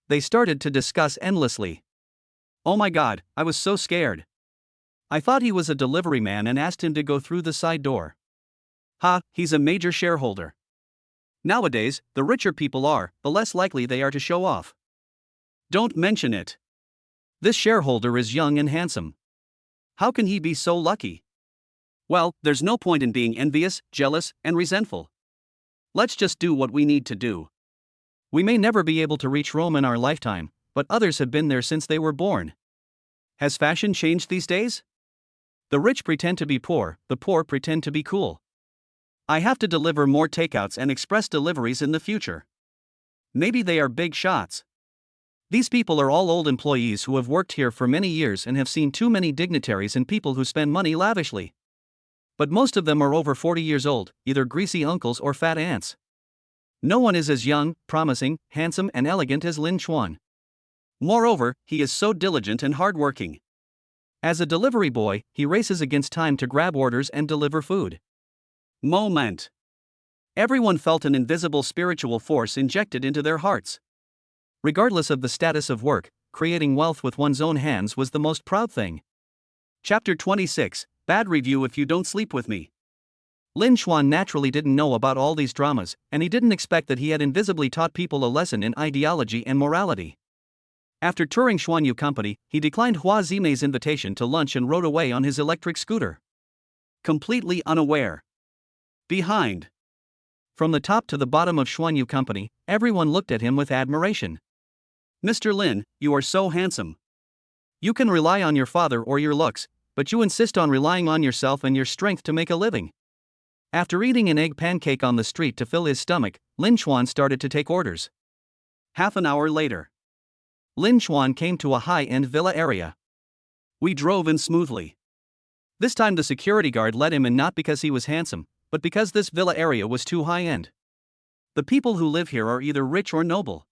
They started to discuss endlessly. Oh my god, I was so scared. I thought he was a delivery man and asked him to go through the side door. He's a major shareholder. Nowadays, the richer people are, the less likely they are to show off. Don't mention it. This shareholder is young and handsome. How can he be so lucky? Well, there's no point in being envious, jealous, and resentful. Let's just do what we need to do. We may never be able to reach Rome in our lifetime, but others have been there since they were born. Has fashion changed these days? The rich pretend to be poor, the poor pretend to be cool. I have to deliver more takeouts and express deliveries in the future. Maybe they are big shots. These people are all old employees who have worked here for many years and have seen too many dignitaries and people who spend money lavishly. But most of them are over 40 years old, either greasy uncles or fat aunts. No one is as young, promising, handsome, and elegant as Lin Chuan. Moreover, he is so diligent and hardworking. As a delivery boy, he races against time to grab orders and deliver food. Moment. Everyone felt an invisible spiritual force injected into their hearts. Regardless of the status of work, creating wealth with one's own hands was the most proud thing. Chapter 26, Bad Review If You Don't Sleep With Me. Lin Chuan naturally didn't know about all these dramas, and he didn't expect that he had invisibly taught people a lesson in ideology and morality. After touring Xuanyu Company, he declined Hua Zimei's invitation to lunch and rode away on his electric scooter. Completely unaware. Behind. From the top to the bottom of Xuanyu Company, everyone looked at him with admiration. Mr. Lin, you are so handsome. You can rely on your father or your looks, but you insist on relying on yourself and your strength to make a living. After eating an egg pancake on the street to fill his stomach, Lin Chuan started to take orders. Half an hour later, Lin Chuan came to a high-end villa area. We drove in smoothly. This time the security guard let him in not because he was handsome, but because this villa area was too high-end. The people who live here are either rich or noble.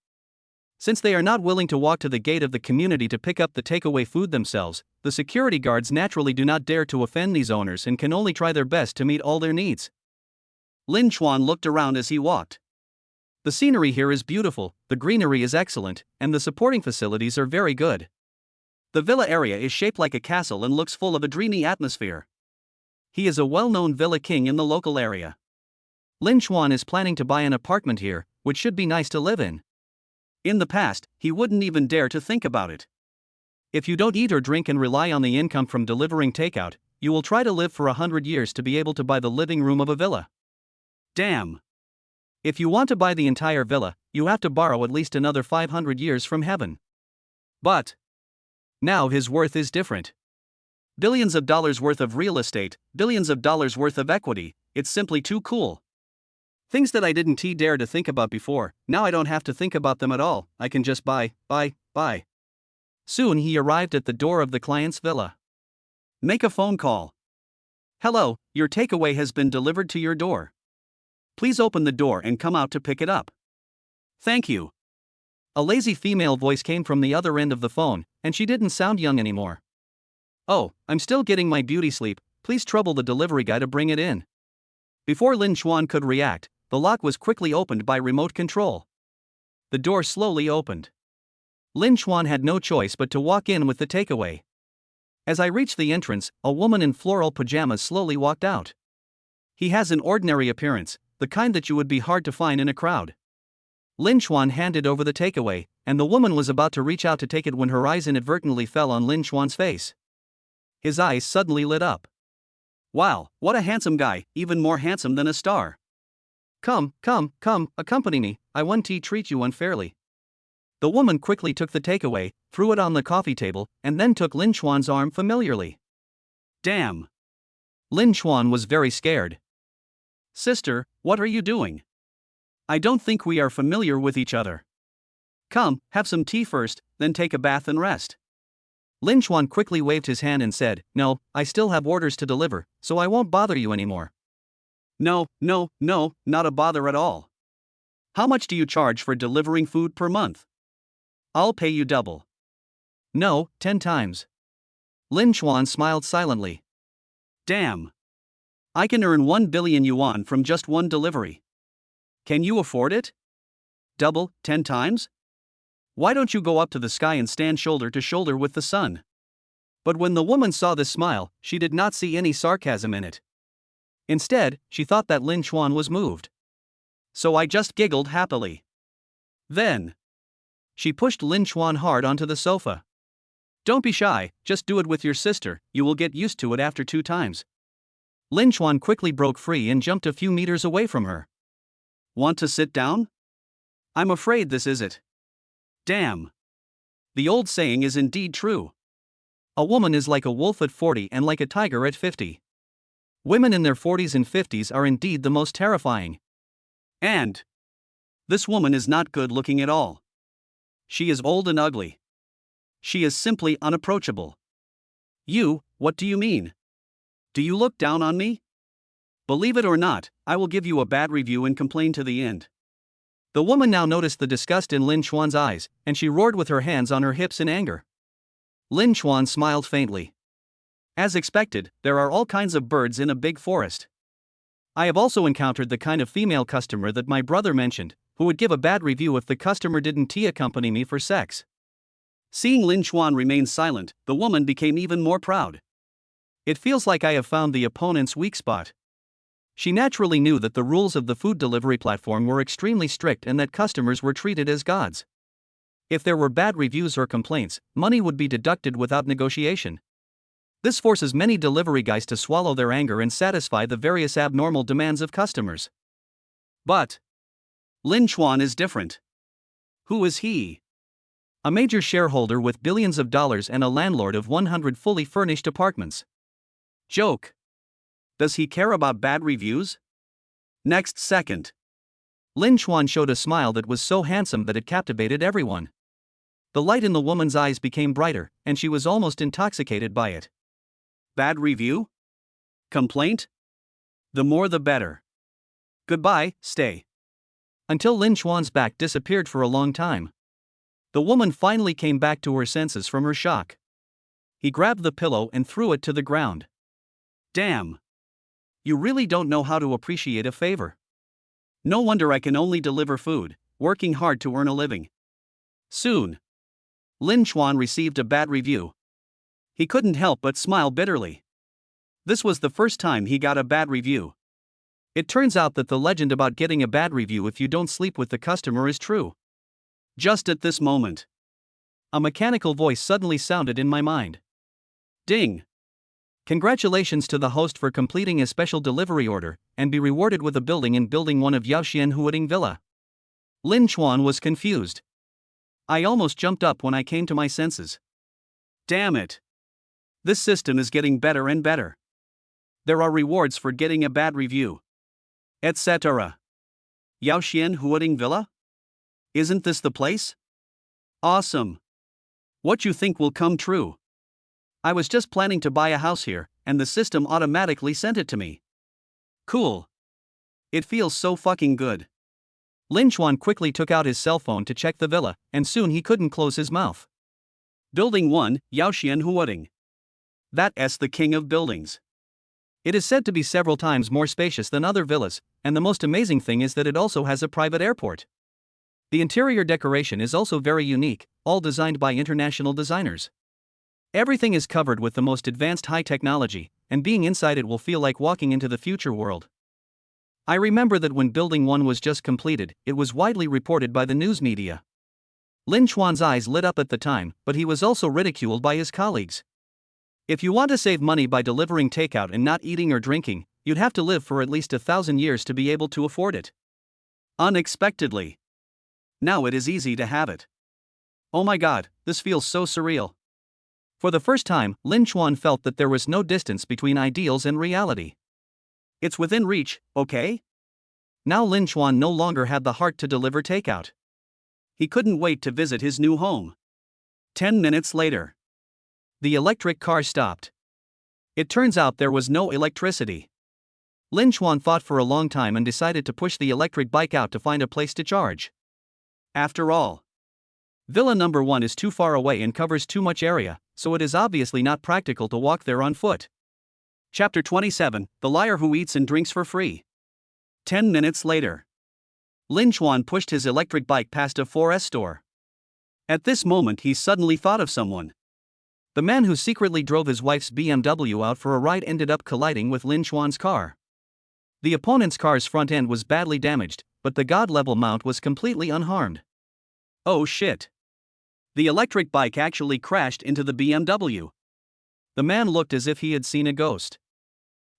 Since they are not willing to walk to the gate of the community to pick up the takeaway food themselves, the security guards naturally do not dare to offend these owners and can only try their best to meet all their needs. Lin Chuan looked around as he walked. The scenery here is beautiful, the greenery is excellent, and the supporting facilities are very good. The villa area is shaped like a castle and looks full of a dreamy atmosphere. He is a well-known villa king in the local area. Lin Chuan is planning to buy an apartment here, which should be nice to live in. In the past, he wouldn't even dare to think about it. If you don't eat or drink and rely on the income from delivering takeout, you will try to live for 100 years to be able to buy the living room of a villa. Damn. If you want to buy the entire villa, you have to borrow at least another 500 years from heaven. But now his worth is different. Billions of dollars worth of real estate, billions of dollars worth of equity, it's simply too cool. Things that I didn't dare to think about before, now I don't have to think about them at all, I can just buy. Soon he arrived at the door of the client's villa. Make a phone call. Hello, your takeaway has been delivered to your door. Please open the door and come out to pick it up. Thank you. A lazy female voice came from the other end of the phone, and she didn't sound young anymore. Oh, I'm still getting my beauty sleep, please trouble the delivery guy to bring it in. Before Lin Chuan could react, the lock was quickly opened by remote control. The door slowly opened. Lin Chuan had no choice but to walk in with the takeaway. As I reached the entrance, a woman in floral pajamas slowly walked out. He has an ordinary appearance, the kind that you would be hard to find in a crowd. Lin Chuan handed over the takeaway, and the woman was about to reach out to take it when her eyes inadvertently fell on Lin Chuan's face. His eyes suddenly lit up. Wow, what a handsome guy, even more handsome than a star. Come, accompany me, I won't treat you unfairly. The woman quickly took the takeaway, threw it on the coffee table, and then took Lin Chuan's arm familiarly. Damn. Lin Chuan was very scared. Sister, what are you doing? I don't think we are familiar with each other. Come, have some tea first, then take a bath and rest. Lin Chuan quickly waved his hand and said, No, I still have orders to deliver, so I won't bother you anymore. No, not a bother at all. How much do you charge for delivering food per month? I'll pay you double. No, 10 times. Lin Chuan smiled silently. Damn. I can earn 1 billion yuan from just one delivery. Can you afford it? Double, 10 times? Why don't you go up to the sky and stand shoulder to shoulder with the sun? But when the woman saw this smile, she did not see any sarcasm in it. Instead, she thought that Lin Chuan was moved. So I just giggled happily. Then she pushed Lin Chuan hard onto the sofa. Don't be shy, just do it with your sister, you will get used to it after 2 times. Lin Chuan quickly broke free and jumped a few meters away from her. Want to sit down? I'm afraid this is it. Damn. The old saying is indeed true. A woman is like a wolf at 40 and like a tiger at 50. Women in their 40s and 50s are indeed the most terrifying. And this woman is not good looking at all. She is old and ugly. She is simply unapproachable. You, what do you mean? Do you look down on me? Believe it or not, I will give you a bad review and complain to the end. The woman now noticed the disgust in Lin Chuan's eyes, and she roared with her hands on her hips in anger. Lin Chuan smiled faintly. As expected, there are all kinds of birds in a big forest. I have also encountered the kind of female customer that my brother mentioned, who would give a bad review if the customer didn't accompany me for sex. Seeing Lin Chuan remain silent, the woman became even more proud. It feels like I have found the opponent's weak spot. She naturally knew that the rules of the food delivery platform were extremely strict and that customers were treated as gods. If there were bad reviews or complaints, money would be deducted without negotiation. This forces many delivery guys to swallow their anger and satisfy the various abnormal demands of customers. But Lin Chuan is different. Who is he? A major shareholder with billions of dollars and a landlord of 100 fully furnished apartments. Joke. Does he care about bad reviews? Next second, Lin Chuan showed a smile that was so handsome that it captivated everyone. The light in the woman's eyes became brighter, and she was almost intoxicated by it. Bad review? Complaint? The more the better. Goodbye, stay. Until Lin Chuan's back disappeared for a long time. The woman finally came back to her senses from her shock. He grabbed the pillow and threw it to the ground. Damn. You really don't know how to appreciate a favor. No wonder I can only deliver food, working hard to earn a living. Soon, Lin Chuan received a bad review. He couldn't help but smile bitterly. This was the first time he got a bad review. It turns out that the legend about getting a bad review if you don't sleep with the customer is true. Just at this moment, a mechanical voice suddenly sounded in my mind. Ding! Congratulations to the host for completing a special delivery order, and be rewarded with a building in Building 1 of Yaoxian Huading Villa. Lin Chuan was confused. I almost jumped up when I came to my senses. Damn it! This system is getting better and better. There are rewards for getting a bad review, etc. Yaoxian Huading Villa? Isn't this the place? Awesome! What you think will come true? I was just planning to buy a house here, and the system automatically sent it to me. Cool. It feels so fucking good. Lin Chuan quickly took out his cell phone to check the villa, and soon he couldn't close his mouth. Building 1, Yaoxian Huading. That's the king of buildings. It is said to be several times more spacious than other villas, and the most amazing thing is that it also has a private airport. The interior decoration is also very unique, all designed by international designers. Everything is covered with the most advanced high technology, and being inside it will feel like walking into the future world. I remember that when Building 1 was just completed, it was widely reported by the news media. Lin Chuan's eyes lit up at the time, but he was also ridiculed by his colleagues. If you want to save money by delivering takeout and not eating or drinking, you'd have to live for at least 1,000 years to be able to afford it. Unexpectedly, now it is easy to have it. Oh my god, this feels so surreal. For the first time, Lin Chuan felt that there was no distance between ideals and reality. It's within reach, okay? Now Lin Chuan no longer had the heart to deliver takeout. He couldn't wait to visit his new home. 10 minutes later, the electric car stopped. It turns out there was no electricity. Lin Chuan thought for a long time and decided to push the electric bike out to find a place to charge. After all, Villa number 1 is too far away and covers too much area, so it is obviously not practical to walk there on foot. Chapter 27, The Liar Who Eats and Drinks for Free. 10 minutes later, Lin Chuan pushed his electric bike past a 4S store. At this moment he suddenly thought of someone. The man who secretly drove his wife's BMW out for a ride ended up colliding with Lin Chuan's car. The opponent's car's front end was badly damaged, but the god-level mount was completely unharmed. Oh shit. The electric bike actually crashed into the BMW. The man looked as if he had seen a ghost.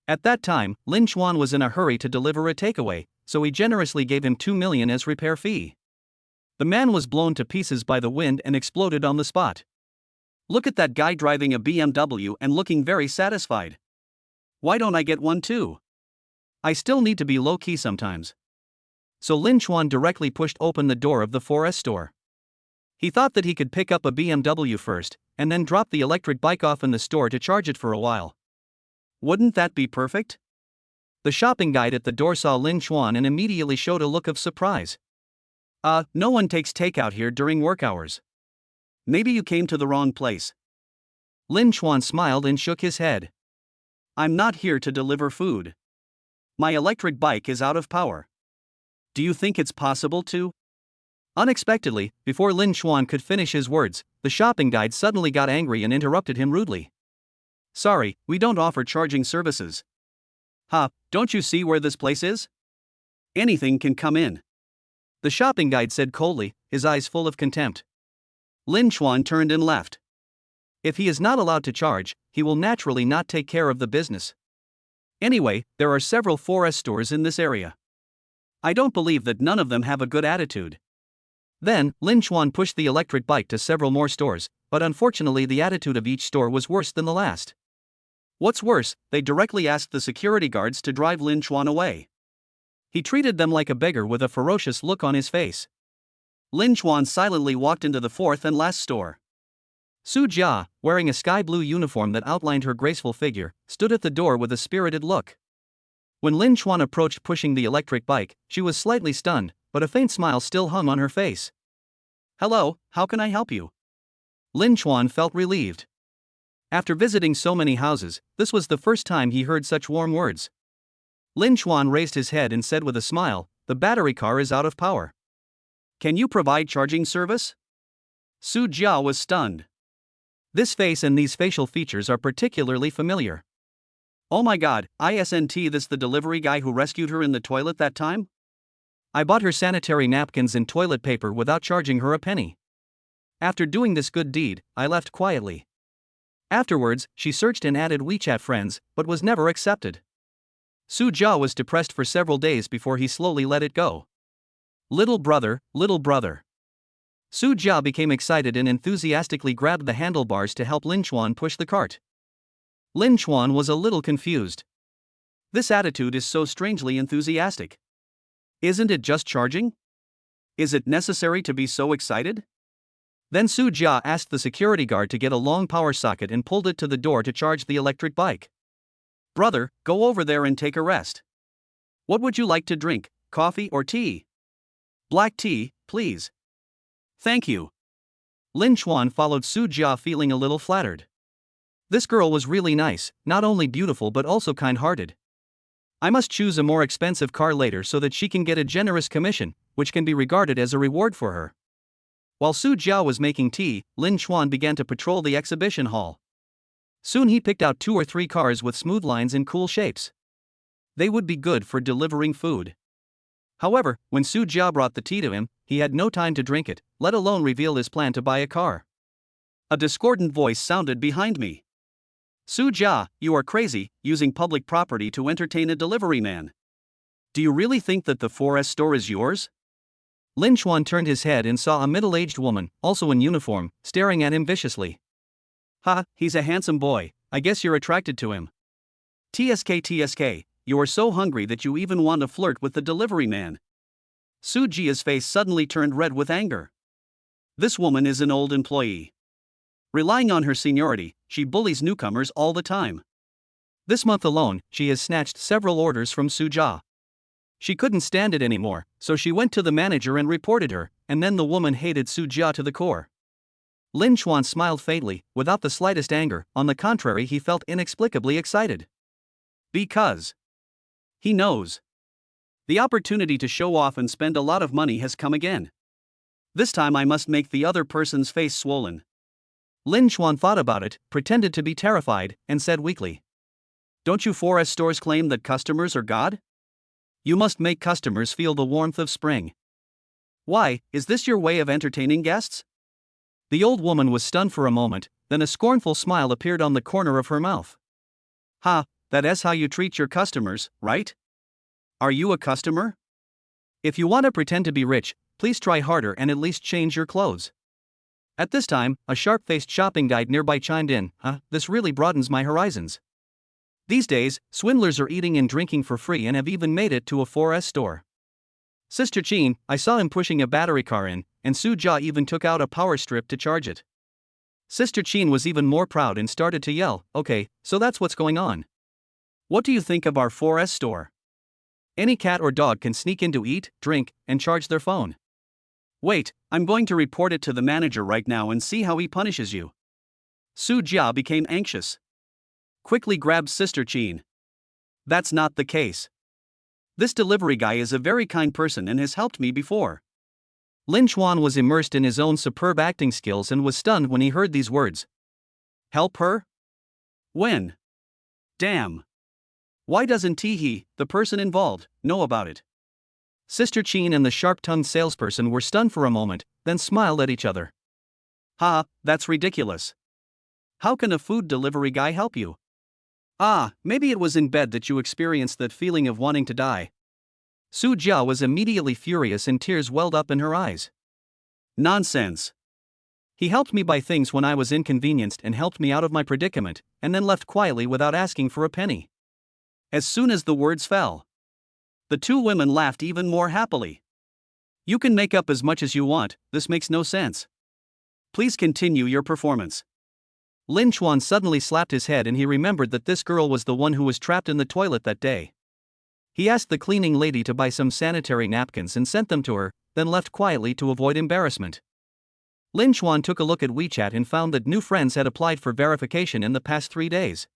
At that time, Lin Chuan was in a hurry to deliver a takeaway, so he generously gave him 2 million as repair fee. The man was blown to pieces by the wind and exploded on the spot. Look at that guy driving a BMW and looking very satisfied. Why don't I get one too? I still need to be low-key sometimes. So Lin Chuan directly pushed open the door of the 4S store. He thought that he could pick up a BMW first, and then drop the electric bike off in the store to charge it for a while. Wouldn't that be perfect? The shopping guide at the door saw Lin Chuan and immediately showed a look of surprise. No one takes takeout here during work hours. Maybe you came to the wrong place. Lin Chuan smiled and shook his head. I'm not here to deliver food. My electric bike is out of power. Do you think it's possible to? Unexpectedly, before Lin Chuan could finish his words, the shopping guide suddenly got angry and interrupted him rudely. Sorry, we don't offer charging services. Don't you see where this place is? Anything can come in. The shopping guide said coldly, his eyes full of contempt. Lin Chuan turned and left. If he is not allowed to charge, he will naturally not take care of the business. Anyway, there are several 4S stores in this area. I don't believe that none of them have a good attitude. Then, Lin Chuan pushed the electric bike to several more stores, but unfortunately the attitude of each store was worse than the last. What's worse, they directly asked the security guards to drive Lin Chuan away. He treated them like a beggar with a ferocious look on his face. Lin Chuan silently walked into the fourth and last store. Su Jia, wearing a sky blue uniform that outlined her graceful figure, stood at the door with a spirited look. When Lin Chuan approached pushing the electric bike, she was slightly stunned, but a faint smile still hung on her face. Hello, how can I help you? Lin Chuan felt relieved. After visiting so many houses, this was the first time he heard such warm words. Lin Chuan raised his head and said with a smile, "The battery car is out of power. Can you provide charging service?" Su Jia was stunned. This face and these facial features are particularly familiar. Oh my god, isn't this the delivery guy who rescued her in the toilet that time? I bought her sanitary napkins and toilet paper without charging her a penny. After doing this good deed, I left quietly. Afterwards, she searched and added WeChat friends, but was never accepted. Su Jia was depressed for several days before he slowly let it go. Little brother, little brother. Su Jia became excited and enthusiastically grabbed the handlebars to help Lin Chuan push the cart. Lin Chuan was a little confused. This attitude is so strangely enthusiastic. Isn't it just charging? Is it necessary to be so excited? Then Su Jia asked the security guard to get a long power socket and pulled it to the door to charge the electric bike. Brother, go over there and take a rest. What would you like to drink, coffee or tea? Black tea, please. Thank you. Lin Chuan followed Su Jia feeling a little flattered. This girl was really nice, not only beautiful but also kind-hearted. I must choose a more expensive car later so that she can get a generous commission, which can be regarded as a reward for her. While Su Jia was making tea, Lin Chuan began to patrol the exhibition hall. Soon he picked out 2 or 3 cars with smooth lines and cool shapes. They would be good for delivering food. However, when Su Jia brought the tea to him, he had no time to drink it, let alone reveal his plan to buy a car. A discordant voice sounded behind me. Su Jia, you are crazy, using public property to entertain a delivery man. Do you really think that the 4S store is yours? Lin Chuan turned his head and saw a middle-aged woman, also in uniform, staring at him viciously. He's a handsome boy, I guess you're attracted to him. TSK, you are so hungry that you even want to flirt with the delivery man. Su Jia's face suddenly turned red with anger. This woman is an old employee. Relying on her seniority, she bullies newcomers all the time. This month alone, she has snatched several orders from Su Jia. She couldn't stand it anymore, so she went to the manager and reported her, and then the woman hated Su Jia to the core. Lin Chuan smiled faintly, without the slightest anger. On the contrary, he felt inexplicably excited. Because he knows the opportunity to show off and spend a lot of money has come again. This time I must make the other person's face swollen. Lin Chuan thought about it, pretended to be terrified, and said weakly. Don't you 4S stores claim that customers are God? You must make customers feel the warmth of spring. Why, is this your way of entertaining guests? The old woman was stunned for a moment, then a scornful smile appeared on the corner of her mouth. That is how you treat your customers, right? Are you a customer? If you want to pretend to be rich, please try harder and at least change your clothes. At this time, a sharp-faced shopping guide nearby chimed in, this really broadens my horizons. These days, swindlers are eating and drinking for free and have even made it to a 4S store. Sister Chin, I saw him pushing a battery car in, and Su Jia even took out a power strip to charge it. Sister Chin was even more proud and started to yell, okay, so that's what's going on. What do you think of our 4S store? Any cat or dog can sneak in to eat, drink, and charge their phone. Wait, I'm going to report it to the manager right now and see how he punishes you. Su Jia became anxious. Quickly grabbed Sister Chin. That's not the case. This delivery guy is a very kind person and has helped me before. Lin Chuan was immersed in his own superb acting skills and was stunned when he heard these words. Help her? When? Damn. Why doesn't he, the person involved, know about it? Sister Chin and the sharp-tongued salesperson were stunned for a moment, then smiled at each other. Ha, that's ridiculous. How can a food delivery guy help you? Maybe it was in bed that you experienced that feeling of wanting to die. Su Jia was immediately furious and tears welled up in her eyes. Nonsense. He helped me buy things when I was inconvenienced and helped me out of my predicament, and then left quietly without asking for a penny. As soon as the words fell, the two women laughed even more happily. You can make up as much as you want, this makes no sense. Please continue your performance. Lin Chuan suddenly slapped his head and he remembered that this girl was the one who was trapped in the toilet that day. He asked the cleaning lady to buy some sanitary napkins and sent them to her, then left quietly to avoid embarrassment. Lin Chuan took a look at WeChat and found that new friends had applied for verification in the past 3 days.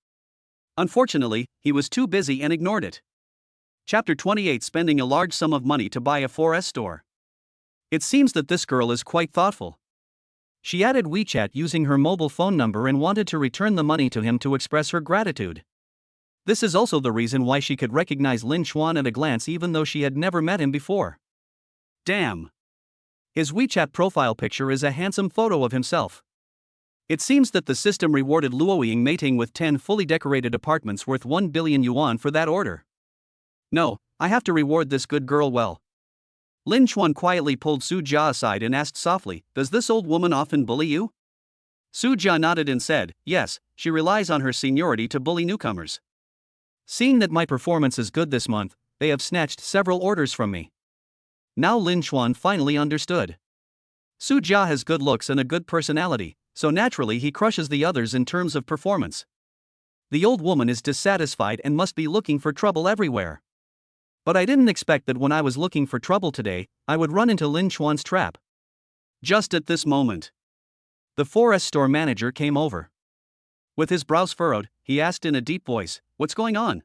Unfortunately, he was too busy and ignored it. Chapter 28, Spending a large sum of money to buy a 4S store. It seems that this girl is quite thoughtful. She added WeChat using her mobile phone number and wanted to return the money to him to express her gratitude. This is also the reason why she could recognize Lin Chuan at a glance even though she had never met him before. Damn. His WeChat profile picture is a handsome photo of himself. It seems that the system rewarded Luo Ying mating with 10 fully decorated apartments worth 1 billion yuan for that order. No, I have to reward this good girl well. Lin Chuan quietly pulled Su Jia aside and asked softly, does this old woman often bully you? Su Jia nodded and said, yes, she relies on her seniority to bully newcomers. Seeing that my performance is good this month, they have snatched several orders from me. Now Lin Chuan finally understood. Su Jia has good looks and a good personality, so naturally he crushes the others in terms of performance. The old woman is dissatisfied and must be looking for trouble everywhere. But I didn't expect that when I was looking for trouble today, I would run into Lin Chuan's trap. Just at this moment, the 4S store manager came over. With his brows furrowed, he asked in a deep voice, what's going on?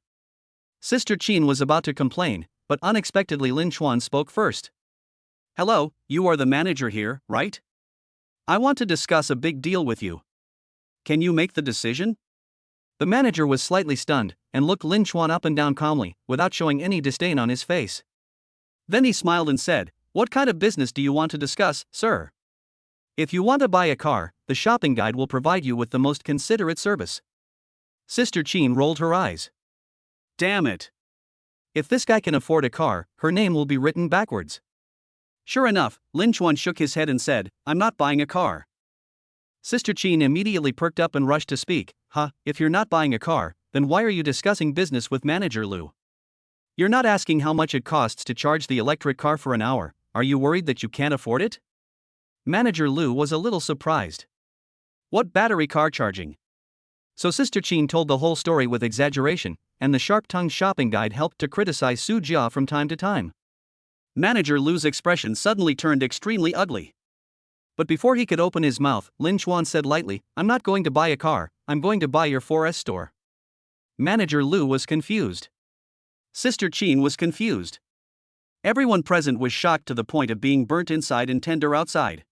Sister Chin was about to complain, but unexpectedly Lin Chuan spoke first. Hello, you are the manager here, right? I want to discuss a big deal with you. Can you make the decision? The manager was slightly stunned, and looked Lin Chuan up and down calmly, without showing any disdain on his face. Then he smiled and said, what kind of business do you want to discuss, sir? If you want to buy a car, the shopping guide will provide you with the most considerate service. Sister Chin rolled her eyes. Damn it. If this guy can afford a car, her name will be written backwards. Sure enough, Lin Chuan shook his head and said, I'm not buying a car. Sister Chin immediately perked up and rushed to speak, if you're not buying a car, then why are you discussing business with Manager Lu? You're not asking how much it costs to charge the electric car for an hour, are you worried that you can't afford it? Manager Lu was a little surprised. What battery car charging? So Sister Chin told the whole story with exaggeration, and the sharp-tongued shopping guide helped to criticize Su Jia from time to time. Manager Lu's expression suddenly turned extremely ugly. But before he could open his mouth, Lin Chuan said lightly, I'm not going to buy a car, I'm going to buy your 4S store. Manager Lu was confused. Sister Chin was confused. Everyone present was shocked to the point of being burnt inside and tender outside.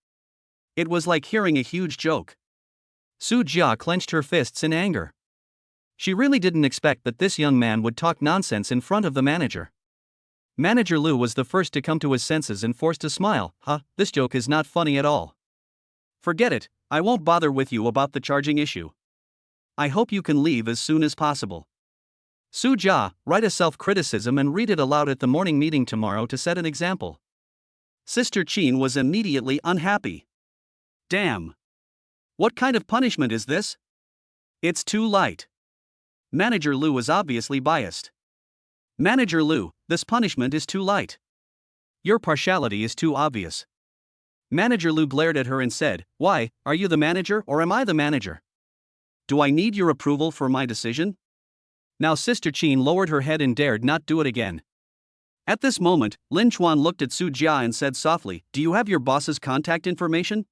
It was like hearing a huge joke. Su Jia clenched her fists in anger. She really didn't expect that this young man would talk nonsense in front of the manager. Manager Lu was the first to come to his senses and forced a smile. This joke is not funny at all. Forget it, I won't bother with you about the charging issue. I hope you can leave as soon as possible. Su Jia, write a self-criticism and read it aloud at the morning meeting tomorrow to set an example. Sister Chin was immediately unhappy. Damn. What kind of punishment is this? It's too light. Manager Lu was obviously biased. Manager Lu, this punishment is too light. Your partiality is too obvious. Manager Lu glared at her and said, "Why, are you the manager or am I the manager? Do I need your approval for my decision?" Now Sister Chin lowered her head and dared not do it again. At this moment, Lin Chuan looked at Su Jia and said softly, "Do you have your boss's contact information?"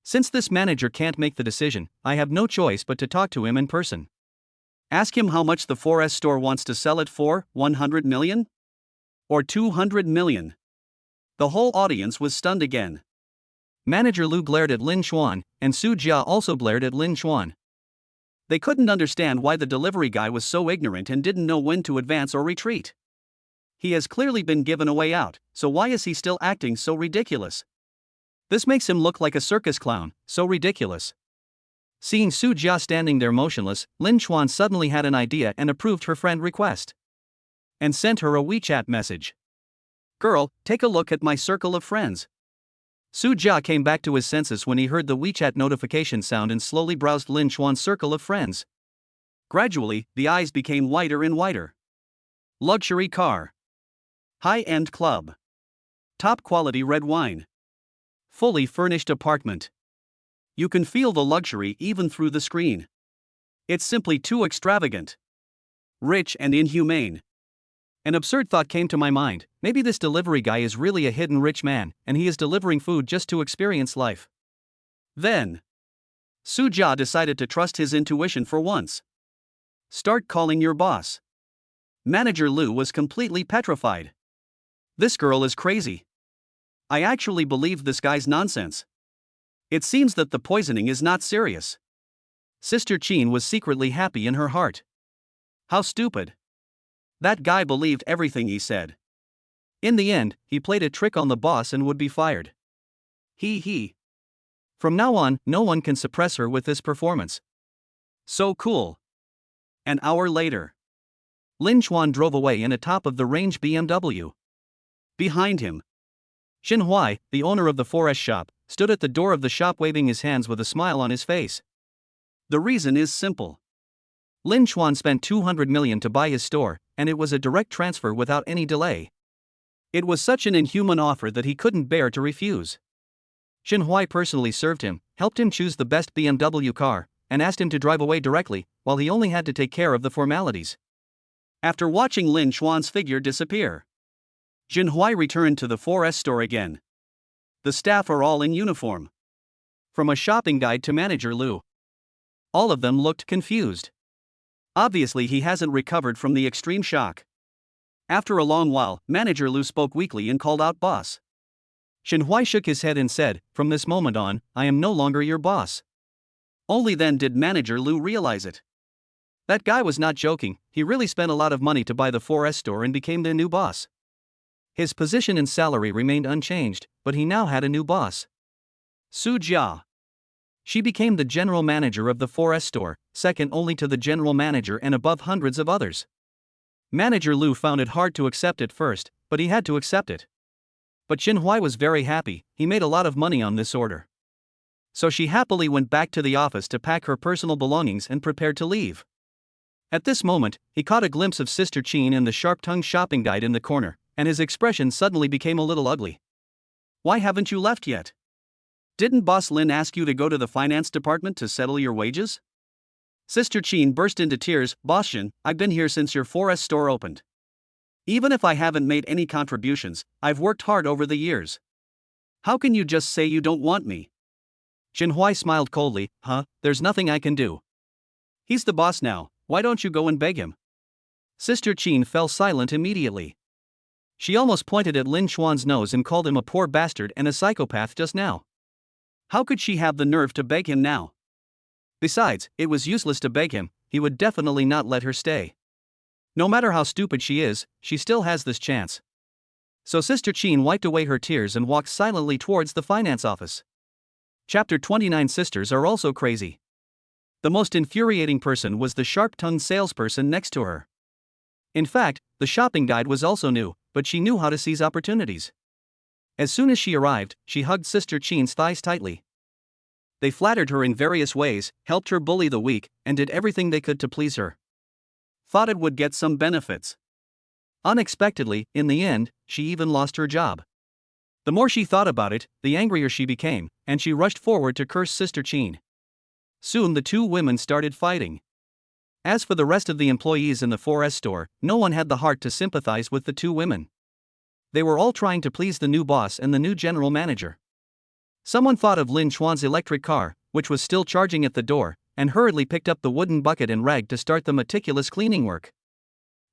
Since this manager can't make the decision, I have no choice but to talk to him in person. Ask him how much the 4S store wants to sell it for, 100 million? Or 200 million? The whole audience was stunned again. Manager Lu glared at Lin Chuan, and Su Jia also glared at Lin Chuan. They couldn't understand why the delivery guy was so ignorant and didn't know when to advance or retreat. He has clearly been given a way out, so why is he still acting so ridiculous? This makes him look like a circus clown, so ridiculous. Seeing Su Jia standing there motionless, Lin Chuan suddenly had an idea and approved her friend request. And sent her a WeChat message. "Girl, take a look at my circle of friends." Su Jia came back to his senses when he heard the WeChat notification sound and slowly browsed Lin Chuan's circle of friends. Gradually, the eyes became whiter and whiter. Luxury car. High-end club. Top-quality red wine. Fully furnished apartment. You can feel the luxury even through the screen. It's simply too extravagant. Rich and inhumane. An absurd thought came to my mind. Maybe this delivery guy is really a hidden rich man, and he is delivering food just to experience life. Then, Su Jia decided to trust his intuition for once. Start calling your boss. Manager Lu was completely petrified. This girl is crazy. I actually believe this guy's nonsense. It seems that the poisoning is not serious. Sister Chin was secretly happy in her heart. How stupid. That guy believed everything he said. In the end, he played a trick on the boss and would be fired. He. From now on, no one can suppress her with this performance. So cool. An hour later, Lin Chuan drove away in a top-of-the-range BMW. Behind him, Xin Huai, the owner of the 4S shop, stood at the door of the shop waving his hands with a smile on his face. The reason is simple. Lin Chuan spent 200 million to buy his store, and it was a direct transfer without any delay. It was such an inhuman offer that he couldn't bear to refuse. Xin Huai personally served him, helped him choose the best BMW car, and asked him to drive away directly, while he only had to take care of the formalities. After watching Lin Chuan's figure disappear, Xin Huai returned to the 4S store again. The staff are all in uniform. From a shopping guide to Manager Lu. All of them looked confused. Obviously he hasn't recovered from the extreme shock. After a long while, Manager Lu spoke weakly and called out boss. Xin Huai shook his head and said, "From this moment on, I am no longer your boss." Only then did Manager Lu realize it. That guy was not joking, he really spent a lot of money to buy the 4S store and became the new boss. His position and salary remained unchanged, but he now had a new boss. Su Jia. She became the general manager of the 4S store, second only to the general manager and above hundreds of others. Manager Lu found it hard to accept at first, but he had to accept it. But Xin Huai was very happy, he made a lot of money on this order. So she happily went back to the office to pack her personal belongings and prepared to leave. At this moment, he caught a glimpse of Sister Chin and the sharp-tongued shopping guide in the corner, and his expression suddenly became a little ugly. "Why haven't you left yet? Didn't Boss Lin ask you to go to the finance department to settle your wages?" Sister Chin burst into tears. "Boss Shin, I've been here since your 4S store opened. Even if I haven't made any contributions, I've worked hard over the years. How can you just say you don't want me?" Xin Huai smiled coldly. There's nothing I can do. He's the boss now, why don't you go and beg him?" Sister Chin fell silent immediately. She almost pointed at Lin Chuan's nose and called him a poor bastard and a psychopath just now. How could she have the nerve to beg him now? Besides, it was useless to beg him, he would definitely not let her stay. No matter how stupid she is, she still has this chance. So Sister Chin wiped away her tears and walked silently towards the finance office. Chapter 29. Sisters are also crazy. The most infuriating person was the sharp-tongued salesperson next to her. In fact, the shopping guide was also new, but she knew how to seize opportunities. As soon as she arrived, she hugged Sister Chin's thighs tightly. They flattered her in various ways, helped her bully the weak, and did everything they could to please her. Thought it would get some benefits. Unexpectedly, in the end, she even lost her job. The more she thought about it, the angrier she became, and she rushed forward to curse Sister Chin. Soon the two women started fighting. As for the rest of the employees in the 4S store, no one had the heart to sympathize with the two women. They were all trying to please the new boss and the new general manager. Someone thought of Lin Chuan's electric car, which was still charging at the door, and hurriedly picked up the wooden bucket and rag to start the meticulous cleaning work.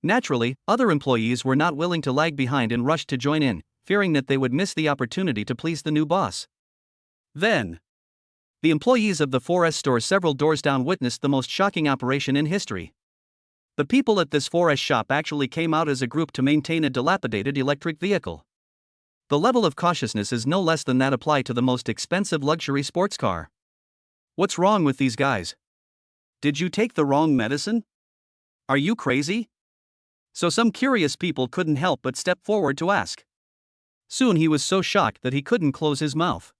Naturally, other employees were not willing to lag behind and rushed to join in, fearing that they would miss the opportunity to please the new boss. Then, the employees of the 4S store several doors down witnessed the most shocking operation in history. The people at this 4S shop actually came out as a group to maintain a dilapidated electric vehicle. The level of cautiousness is no less than that applied to the most expensive luxury sports car. What's wrong with these guys? Did you take the wrong medicine? Are you crazy? So some curious people couldn't help but step forward to ask. Soon he was so shocked that he couldn't close his mouth.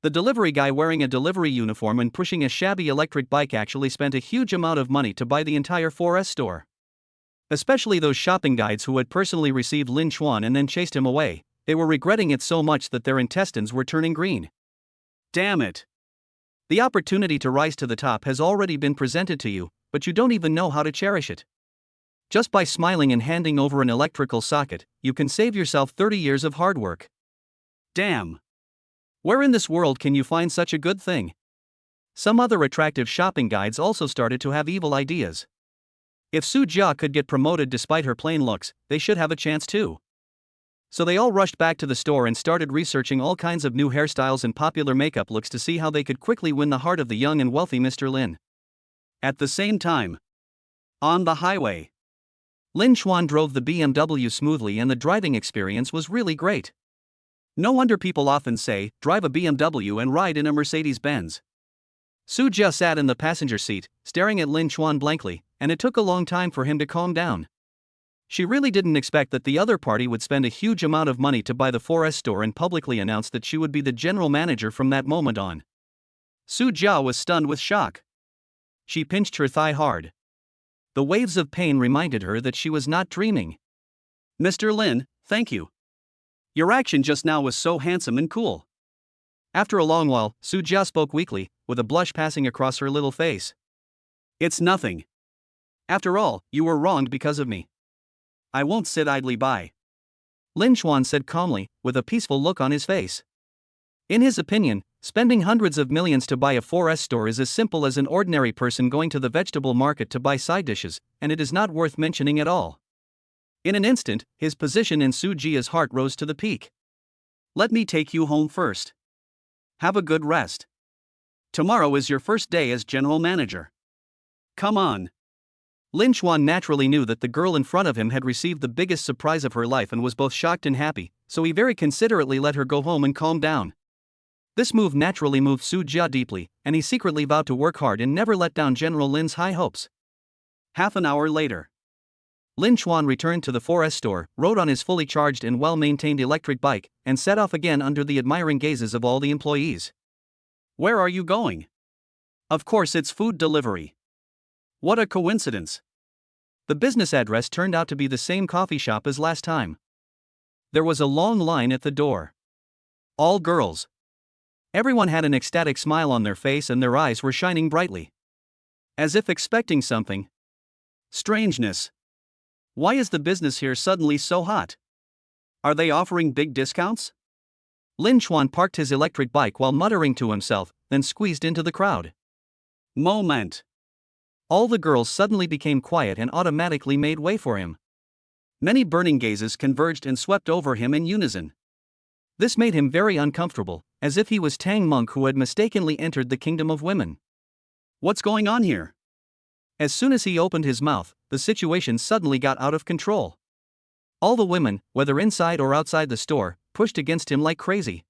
The delivery guy wearing a delivery uniform and pushing a shabby electric bike actually spent a huge amount of money to buy the entire 4S store. Especially those shopping guides who had personally received Lin Chuan and then chased him away, they were regretting it so much that their intestines were turning green. Damn it! The opportunity to rise to the top has already been presented to you, but you don't even know how to cherish it. Just by smiling and handing over an electrical socket, you can save yourself 30 years of hard work. Damn! Where in this world can you find such a good thing? Some other attractive shopping guides also started to have evil ideas. If Su Jia could get promoted despite her plain looks, they should have a chance too. So they all rushed back to the store and started researching all kinds of new hairstyles and popular makeup looks to see how they could quickly win the heart of the young and wealthy Mr. Lin. At the same time, on the highway, Lin Chuan drove the BMW smoothly and the driving experience was really great. No wonder people often say, drive a BMW and ride in a Mercedes-Benz. Su Jia sat in the passenger seat, staring at Lin Chuan blankly, and it took a long time for him to calm down. She really didn't expect that the other party would spend a huge amount of money to buy the 4S store and publicly announce that she would be the general manager from that moment on. Su Jia was stunned with shock. She pinched her thigh hard. The waves of pain reminded her that she was not dreaming. Mr. Lin, thank you. Your action just now was so handsome and cool. After a long while, Su Jia spoke weakly, with a blush passing across her little face. It's nothing. After all, you were wronged because of me. I won't sit idly by. Lin Chuan said calmly, with a peaceful look on his face. In his opinion, spending hundreds of millions to buy a 4S store is as simple as an ordinary person going to the vegetable market to buy side dishes, and it is not worth mentioning at all. In an instant, his position in Su Jia's heart rose to the peak. Let me take you home first. Have a good rest. Tomorrow is your first day as general manager. Come on. Lin Chuan naturally knew that the girl in front of him had received the biggest surprise of her life and was both shocked and happy, so he very considerately let her go home and calm down. This move naturally moved Su Jia deeply, and he secretly vowed to work hard and never let down General Lin's high hopes. Half an hour later, Lin Chuan returned to the 4S store, rode on his fully charged and well-maintained electric bike, and set off again under the admiring gazes of all the employees. Where are you going? Of course it's food delivery. What a coincidence. The business address turned out to be the same coffee shop as last time. There was a long line at the door. All girls. Everyone had an ecstatic smile on their face and their eyes were shining brightly. As if expecting something. Strangeness. Why is the business here suddenly so hot? Are they offering big discounts? Lin Chuan parked his electric bike while muttering to himself, then squeezed into the crowd. Moment. All the girls suddenly became quiet and automatically made way for him. Many burning gazes converged and swept over him in unison. This made him very uncomfortable, as if he was Tang Monk who had mistakenly entered the kingdom of women. What's going on here? As soon as he opened his mouth, the situation suddenly got out of control. All the women, whether inside or outside the store, pushed against him like crazy.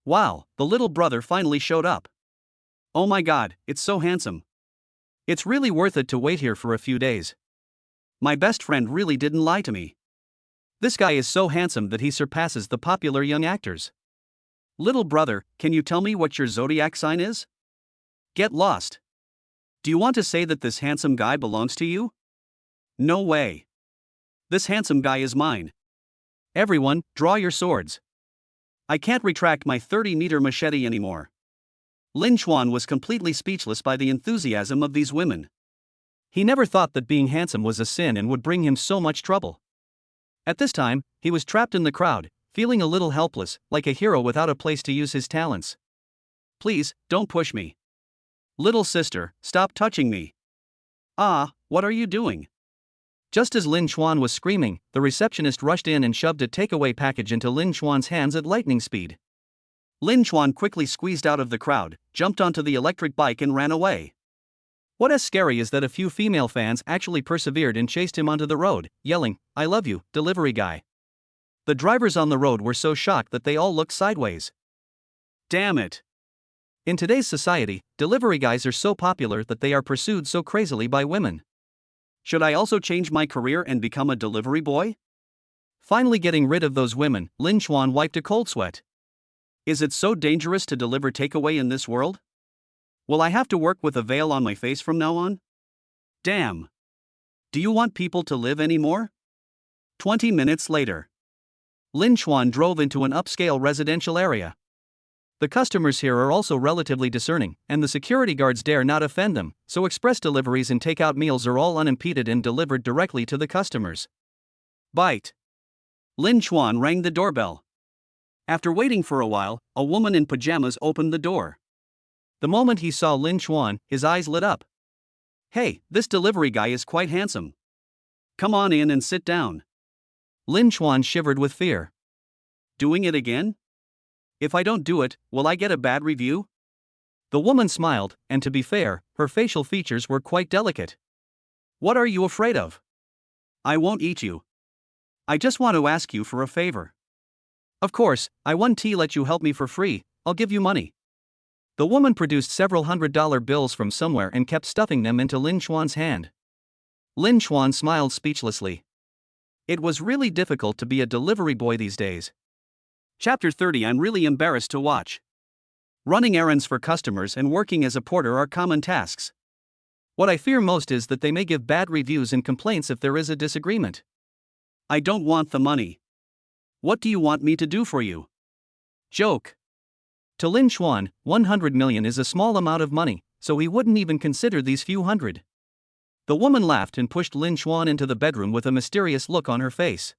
Wow, the little brother finally showed up. Oh my god, it's so handsome. It's really worth it to wait here for a few days. My best friend really didn't lie to me. This guy is so handsome that he surpasses the popular young actors. Little brother, can you tell me what your zodiac sign is? Get lost. Do you want to say that this handsome guy belongs to you? No way. This handsome guy is mine. Everyone, draw your swords. I can't retract my 30-meter machete anymore. Lin Chuan was completely speechless by the enthusiasm of these women. He never thought that being handsome was a sin and would bring him so much trouble. At this time, he was trapped in the crowd, feeling a little helpless, like a hero without a place to use his talents. Please, don't push me. Little sister, stop touching me. Ah, what are you doing? Just as Lin Chuan was screaming, the receptionist rushed in and shoved a takeaway package into Lin Chuan's hands at lightning speed. Lin Chuan quickly squeezed out of the crowd, jumped onto the electric bike and ran away. What is scary is that a few female fans actually persevered and chased him onto the road, yelling, "I love you, delivery guy." The drivers on the road were so shocked that they all looked sideways. Damn it. In today's society, delivery guys are so popular that they are pursued so crazily by women. Should I also change my career and become a delivery boy? Finally getting rid of those women, Lin Chuan wiped a cold sweat. Is it so dangerous to deliver takeaway in this world? Will I have to work with a veil on my face from now on? Damn. Do you want people to live anymore? 20 minutes later. Lin Chuan drove into an upscale residential area. The customers here are also relatively discerning, and the security guards dare not offend them, so express deliveries and takeout meals are all unimpeded and delivered directly to the customers. Bite. Lin Chuan rang the doorbell. After waiting for a while, a woman in pajamas opened the door. The moment he saw Lin Chuan, his eyes lit up. Hey, this delivery guy is quite handsome. Come on in and sit down. Lin Chuan shivered with fear. Doing it again? If I don't do it, will I get a bad review? The woman smiled, and to be fair, her facial features were quite delicate. What are you afraid of? I won't eat you. I just want to ask you for a favor. Of course, I won't let you help me for free, I'll give you money. The woman produced several $100 bills from somewhere and kept stuffing them into Lin Chuan's hand. Lin Chuan smiled speechlessly. It was really difficult to be a delivery boy these days. Chapter 30. I'm really embarrassed to watch. Running errands for customers and working as a porter are common tasks. What I fear most is that they may give bad reviews and complaints if there is a disagreement. I don't want the money. What do you want me to do for you? Joke. To Lin Chuan, 100 million is a small amount of money, so he wouldn't even consider these few hundred. The woman laughed and pushed Lin Chuan into the bedroom with a mysterious look on her face.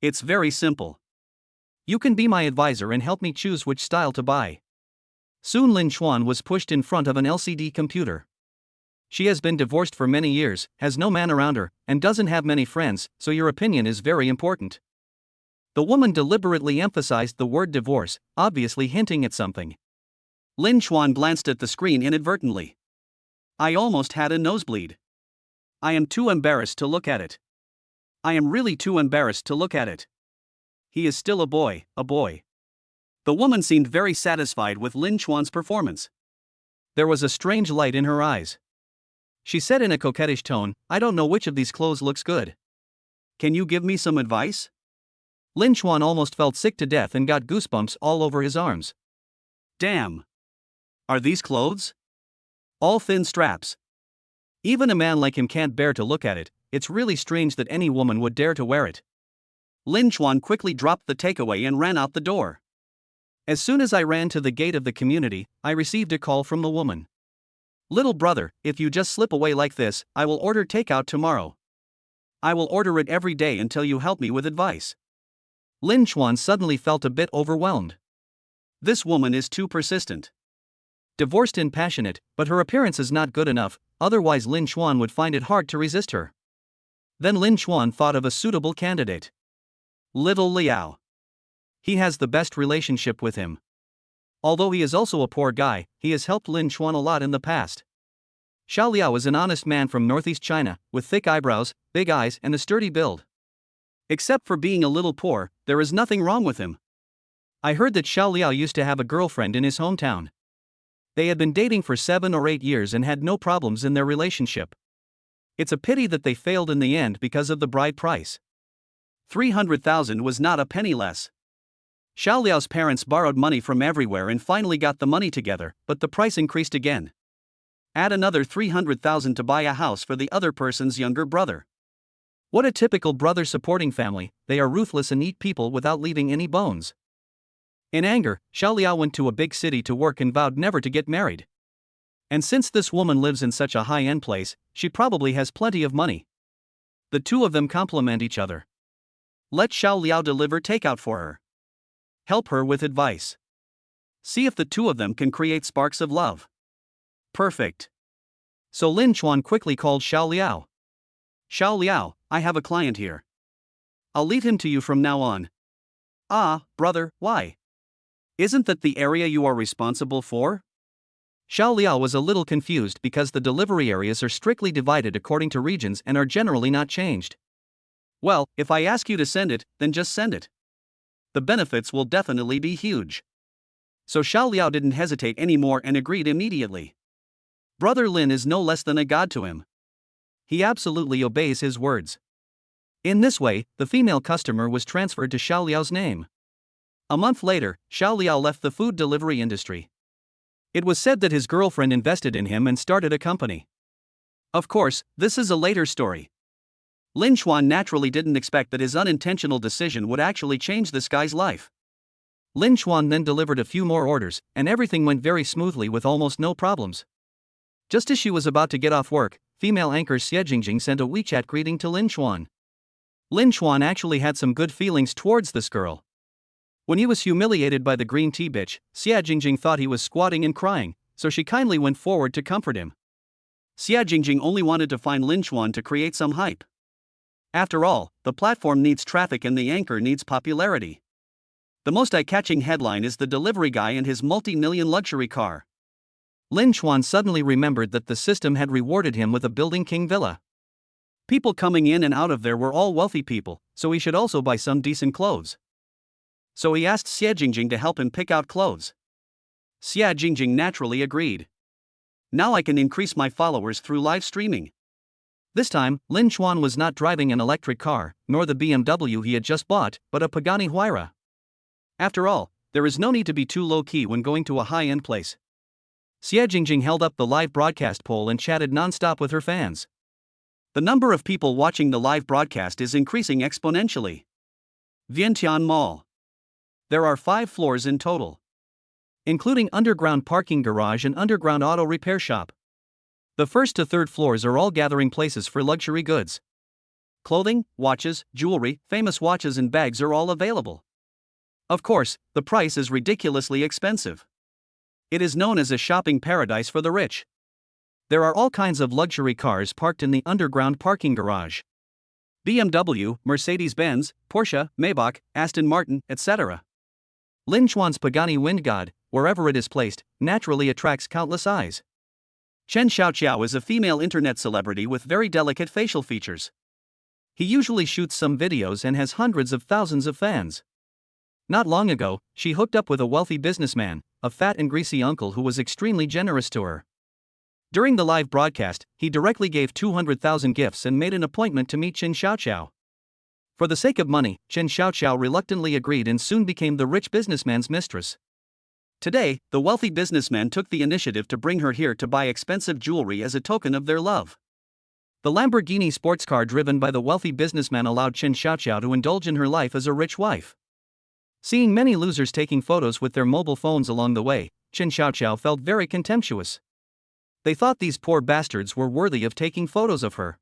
It's very simple. You can be my advisor and help me choose which style to buy. Soon Lin Chuan was pushed in front of an LCD computer. She has been divorced for many years, has no man around her, and doesn't have many friends, so your opinion is very important. The woman deliberately emphasized the word divorce, obviously hinting at something. Lin Chuan glanced at the screen inadvertently. I almost had a nosebleed. I am too embarrassed to look at it. I am really too embarrassed to look at it. He is still a boy, a boy. The woman seemed very satisfied with Lin Chuan's performance. There was a strange light in her eyes. She said in a coquettish tone, I don't know which of these clothes looks good. Can you give me some advice? Lin Chuan almost felt sick to death and got goosebumps all over his arms. Damn. Are these clothes? All thin straps. Even a man like him can't bear to look at it. It's really strange that any woman would dare to wear it. Lin Chuan quickly dropped the takeaway and ran out the door. As soon as I ran to the gate of the community, I received a call from the woman. Little brother, if you just slip away like this, I will order takeout tomorrow. I will order it every day until you help me with advice. Lin Chuan suddenly felt a bit overwhelmed. This woman is too persistent. Divorced and passionate, but her appearance is not good enough, otherwise Lin Chuan would find it hard to resist her. Then Lin Chuan thought of a suitable candidate. Little Liao. He has the best relationship with him. Although he is also a poor guy, he has helped Lin Chuan a lot in the past. Xiao Liao is an honest man from northeast China, with thick eyebrows, big eyes and a sturdy build. Except for being a little poor, there is nothing wrong with him. I heard that Xiao Liao used to have a girlfriend in his hometown. They had been dating for 7 or 8 years and had no problems in their relationship. It's a pity that they failed in the end because of the bride price. 300,000 was not a penny less. Xiao Liao's parents borrowed money from everywhere and finally got the money together, but the price increased again. Add another 300,000 to buy a house for the other person's younger brother. What a typical brother-supporting family. They are ruthless and eat people without leaving any bones. In anger, Xiao Liao went to a big city to work and vowed never to get married. And since this woman lives in such a high-end place, she probably has plenty of money. The two of them complement each other. Let Xiao Liao deliver takeout for her. Help her with advice. See if the two of them can create sparks of love. Perfect. So Lin Chuan quickly called Xiao Liao. Xiao Liao, I have a client here. I'll leave him to you from now on. Ah, brother, why? Isn't that the area you are responsible for? Xiao Liao was a little confused because the delivery areas are strictly divided according to regions and are generally not changed. Well, if I ask you to send it, then just send it. The benefits will definitely be huge. So Xiao Liao didn't hesitate anymore and agreed immediately. Brother Lin is no less than a god to him. He absolutely obeys his words. In this way, the female customer was transferred to Xiao Liao's name. A month later, Xiao Liao left the food delivery industry. It was said that his girlfriend invested in him and started a company. Of course, this is a later story. Lin Chuan naturally didn't expect that his unintentional decision would actually change this guy's life. Lin Chuan then delivered a few more orders, and everything went very smoothly with almost no problems. Just as she was about to get off work, female anchor Xie Jingjing sent a WeChat greeting to Lin Chuan. Lin Chuan actually had some good feelings towards this girl. When he was humiliated by the green tea bitch, Xie Jingjing thought he was squatting and crying, so she kindly went forward to comfort him. Xie Jingjing only wanted to find Lin Chuan to create some hype. After all, the platform needs traffic and the anchor needs popularity. The most eye-catching headline is the delivery guy and his multi-million luxury car. Lin Chuan suddenly remembered that the system had rewarded him with a Building King villa. People coming in and out of there were all wealthy people, so he should also buy some decent clothes. So he asked Xie Jingjing to help him pick out clothes. Xie Jingjing naturally agreed. Now I can increase my followers through live streaming. This time, Lin Chuan was not driving an electric car, nor the BMW he had just bought, but a Pagani Huayra. After all, there is no need to be too low-key when going to a high-end place. Xie Jingjing held up the live broadcast pole and chatted non-stop with her fans. The number of people watching the live broadcast is increasing exponentially. Vientiane Mall. There are 5 floors in total, including underground parking garage and underground auto repair shop. The first to third floors are all gathering places for luxury goods. Clothing, watches, jewelry, famous watches and bags are all available. Of course, the price is ridiculously expensive. It is known as a shopping paradise for the rich. There are all kinds of luxury cars parked in the underground parking garage. BMW, Mercedes-Benz, Porsche, Maybach, Aston Martin, etc. Lin Chuan's Pagani Wind God, wherever it is placed, naturally attracts countless eyes. Chen Xiaoqiao is a female internet celebrity with very delicate facial features. He usually shoots some videos and has hundreds of thousands of fans. Not long ago, she hooked up with a wealthy businessman, a fat and greasy uncle who was extremely generous to her. During the live broadcast, he directly gave 200,000 gifts and made an appointment to meet Chen Xiaoqiao. For the sake of money, Chen Xiaoqiao reluctantly agreed and soon became the rich businessman's mistress. Today, the wealthy businessman took the initiative to bring her here to buy expensive jewelry as a token of their love. The Lamborghini sports car driven by the wealthy businessman allowed Chen Xiaoqiao to indulge in her life as a rich wife. Seeing many losers taking photos with their mobile phones along the way, Chen Xiaoqiao felt very contemptuous. They thought these poor bastards were worthy of taking photos of her.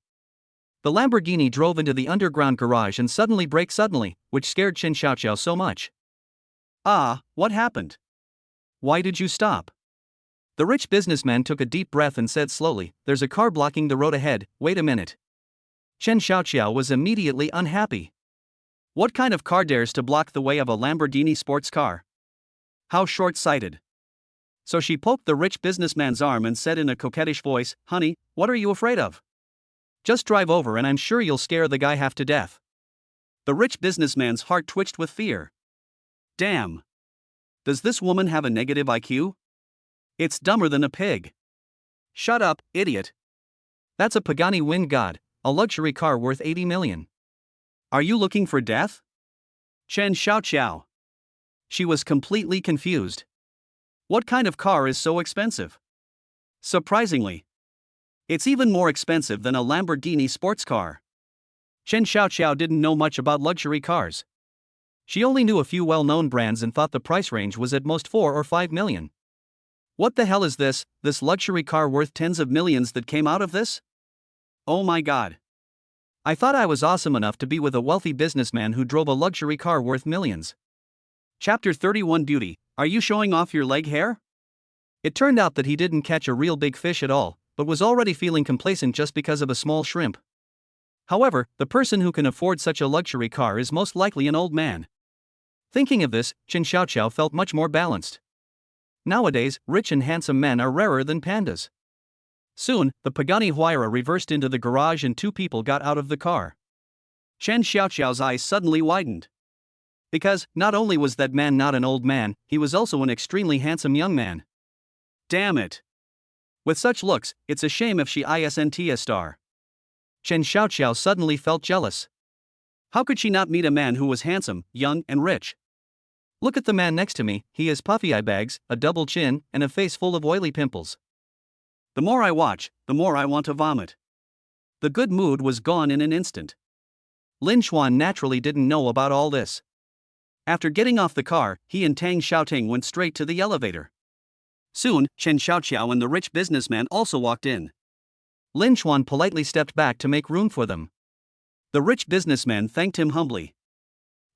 The Lamborghini drove into the underground garage and suddenly braked suddenly, which scared Chen Xiaoqiao so much. Ah, what happened? Why did you stop? The rich businessman took a deep breath and said slowly, "There's a car blocking the road ahead, wait a minute." Chen Xiaoqiao was immediately unhappy. What kind of car dares to block the way of a Lamborghini sports car? How short-sighted. So she poked the rich businessman's arm and said in a coquettish voice, "Honey, what are you afraid of? Just drive over and I'm sure you'll scare the guy half to death." The rich businessman's heart twitched with fear. Damn. Does this woman have a negative IQ? It's dumber than a pig. Shut up, idiot. That's a Pagani Wind God, a luxury car worth 80 million. Are you looking for death? Chen Xiaoqiao. She was completely confused. What kind of car is so expensive? Surprisingly, it's even more expensive than a Lamborghini sports car. Chen Xiaoqiao didn't know much about luxury cars. She only knew a few well-known brands and thought the price range was at most 4 or 5 million. What the hell is this luxury car worth tens of millions that came out of this? Oh my god. I thought I was awesome enough to be with a wealthy businessman who drove a luxury car worth millions. Chapter 31 Beauty, are you showing off your leg hair? It turned out that he didn't catch a real big fish at all, but was already feeling complacent just because of a small shrimp. However, the person who can afford such a luxury car is most likely an old man. Thinking of this, Chen Xiaoqiao felt much more balanced. Nowadays, rich and handsome men are rarer than pandas. Soon, the Pagani Huayra reversed into the garage and two people got out of the car. Chen Xiaoqiao's eyes suddenly widened. Because, not only was that man not an old man, he was also an extremely handsome young man. Damn it. With such looks, it's a shame if she isn't a star. Chen Xiaoqiao suddenly felt jealous. How could she not meet a man who was handsome, young, and rich? Look at the man next to me, he has puffy eye bags, a double chin, and a face full of oily pimples. The more I watch, the more I want to vomit. The good mood was gone in an instant. Lin Xuan naturally didn't know about all this. After getting off the car, he and Tang Xiaoting went straight to the elevator. Soon, Chen Xiaoqiao and the rich businessman also walked in. Lin Xuan politely stepped back to make room for them. The rich businessman thanked him humbly.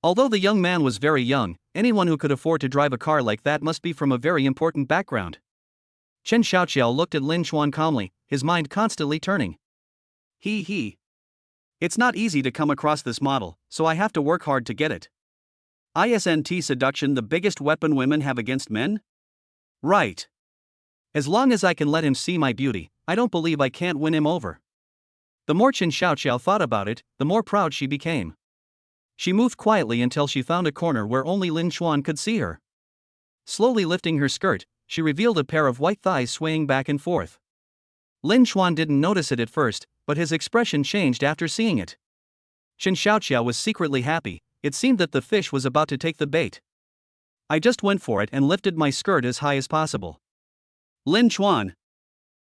Although the young man was very young, anyone who could afford to drive a car like that must be from a very important background. Chen Xiaoqiao looked at Lin Xuan calmly, his mind constantly turning. It's not easy to come across this model, so I have to work hard to get it. Isn't seduction the biggest weapon women have against men? Right. As long as I can let him see my beauty, I don't believe I can't win him over. The more Chen Xiaoqiao thought about it, the more proud she became. She moved quietly until she found a corner where only Lin Xuan could see her. Slowly lifting her skirt, she revealed a pair of white thighs swaying back and forth. Lin Xuan didn't notice it at first, but his expression changed after seeing it. Chen Xiaoqiao was secretly happy. It seemed that the fish was about to take the bait. I just went for it and lifted my skirt as high as possible. Lin Xuan.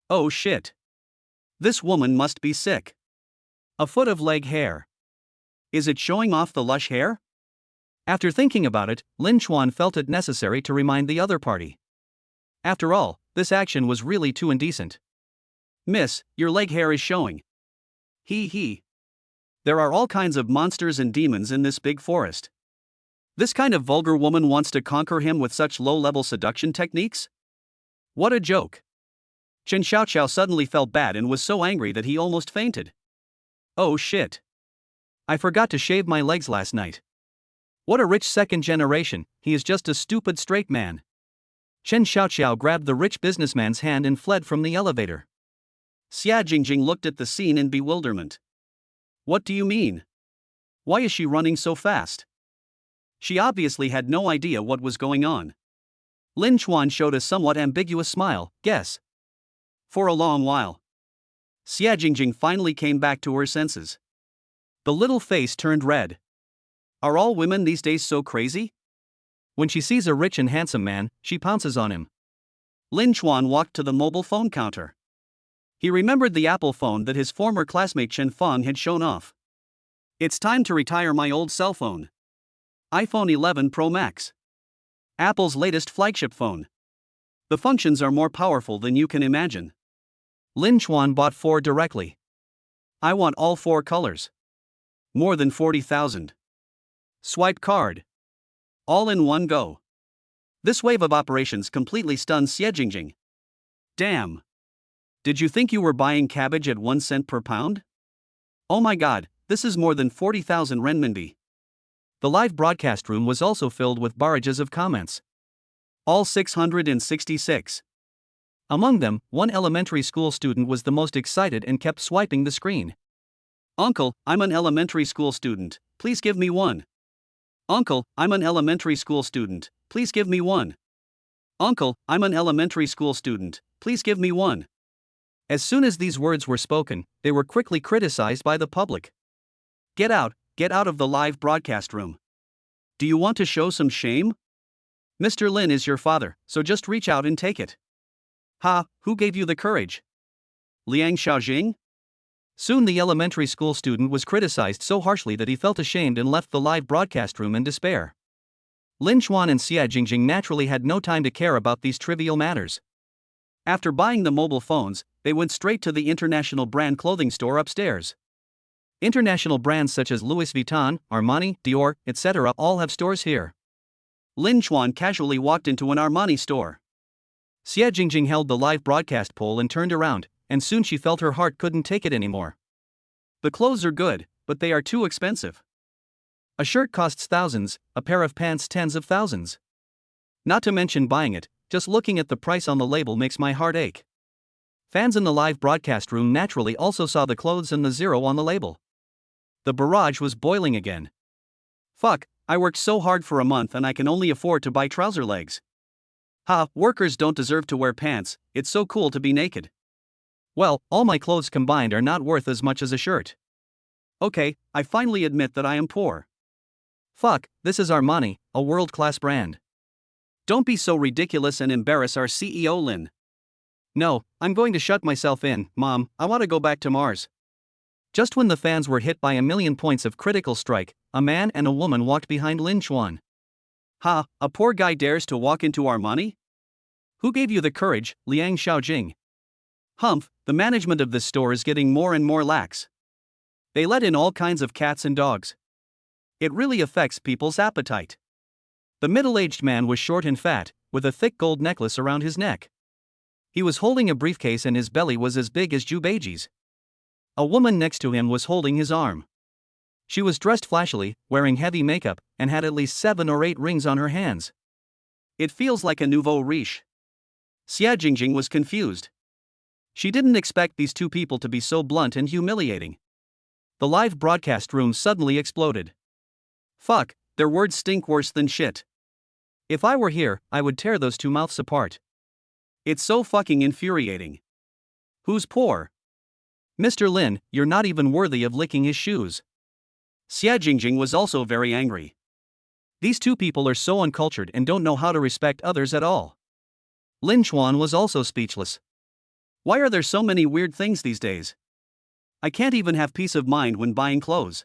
Oh shit. This woman must be sick. A foot of leg hair. Is it showing off the lush hair? After thinking about it, Lin Xuan felt it necessary to remind the other party. After all, this action was really too indecent. Miss, your leg hair is showing. There are all kinds of monsters and demons in this big forest. This kind of vulgar woman wants to conquer him with such low-level seduction techniques? What a joke. Chen Xiaoqiao suddenly felt bad and was so angry that he almost fainted. Oh shit. I forgot to shave my legs last night. What a rich second generation, he is just a stupid straight man. Chen Xiaoqiao grabbed the rich businessman's hand and fled from the elevator. Xia Jingjing looked at the scene in bewilderment. What do you mean? Why is she running so fast? She obviously had no idea what was going on. Lin Xuan showed a somewhat ambiguous smile, guess. For a long while. Xia Jingjing finally came back to her senses. The little face turned red. Are all women these days so crazy? When she sees a rich and handsome man, she pounces on him. Lin Xuan walked to the mobile phone counter. He remembered the Apple phone that his former classmate Chen Feng had shown off. It's time to retire my old cell phone. iPhone 11 Pro Max. Apple's latest flagship phone. The functions are more powerful than you can imagine. Lin Xuan bought 4 directly. I want all 4 colors. More than 40,000. Swipe card. All in one go. This wave of operations completely stunned Xie Jingjing. Damn. Did you think you were buying cabbage at 1 cent per pound? Oh my god, this is more than 40,000 renminbi. The live broadcast room was also filled with barrages of comments. All 666. Among them, one elementary school student was the most excited and kept swiping the screen. Uncle, I'm an elementary school student, please give me one. Uncle, I'm an elementary school student, please give me one. Uncle, I'm an elementary school student, please give me one. As soon as these words were spoken, they were quickly criticized by the public. Get out of the live broadcast room. Do you want to show some shame? Mr. Lin is your father, so just reach out and take it. Ha, who gave you the courage? Liang Xiaojing? Soon the elementary school student was criticized so harshly that he felt ashamed and left the live broadcast room in despair. Lin Xuan and Xia Jingjing naturally had no time to care about these trivial matters. After buying the mobile phones, they went straight to the international brand clothing store upstairs. International brands such as Louis Vuitton, Armani, Dior, etc. all have stores here. Lin Xuan casually walked into an Armani store. Xia Jingjing held the live broadcast pole and turned around, and soon she felt her heart couldn't take it anymore. The clothes are good, but they are too expensive. A shirt costs thousands, a pair of pants tens of thousands. Not to mention buying it, just looking at the price on the label makes my heart ache. Fans in the live broadcast room naturally also saw the clothes and the zero on the label. The barrage was boiling again. Fuck, I worked so hard for a month and I can only afford to buy trouser legs. Ha, workers don't deserve to wear pants, it's so cool to be naked. Well, all my clothes combined are not worth as much as a shirt. Okay, I finally admit that I am poor. Fuck, this is Armani, a world-class brand. Don't be so ridiculous and embarrass our CEO Lin. No, I'm going to shut myself in, Mom, I want to go back to Mars. Just when the fans were hit by a million points of critical strike, a man and a woman walked behind Lin Xuan. Ha, a poor guy dares to walk into Armani? Who gave you the courage, Liang Xiaojing? Humph, the management of this store is getting more and more lax. They let in all kinds of cats and dogs. It really affects people's appetite. The middle-aged man was short and fat, with a thick gold necklace around his neck. He was holding a briefcase and his belly was as big as Jubeji's. A woman next to him was holding his arm. She was dressed flashily, wearing heavy makeup, and had at least 7 or 8 rings on her hands. It feels like a nouveau riche. Xia Jingjing was confused. She didn't expect these two people to be so blunt and humiliating. The live broadcast room suddenly exploded. Fuck, their words stink worse than shit. If I were here, I would tear those two mouths apart. It's so fucking infuriating. Who's poor? Mr. Lin, you're not even worthy of licking his shoes. Xia Jingjing was also very angry. These two people are so uncultured and don't know how to respect others at all. Lin Xuan was also speechless. Why are there so many weird things these days? I can't even have peace of mind when buying clothes.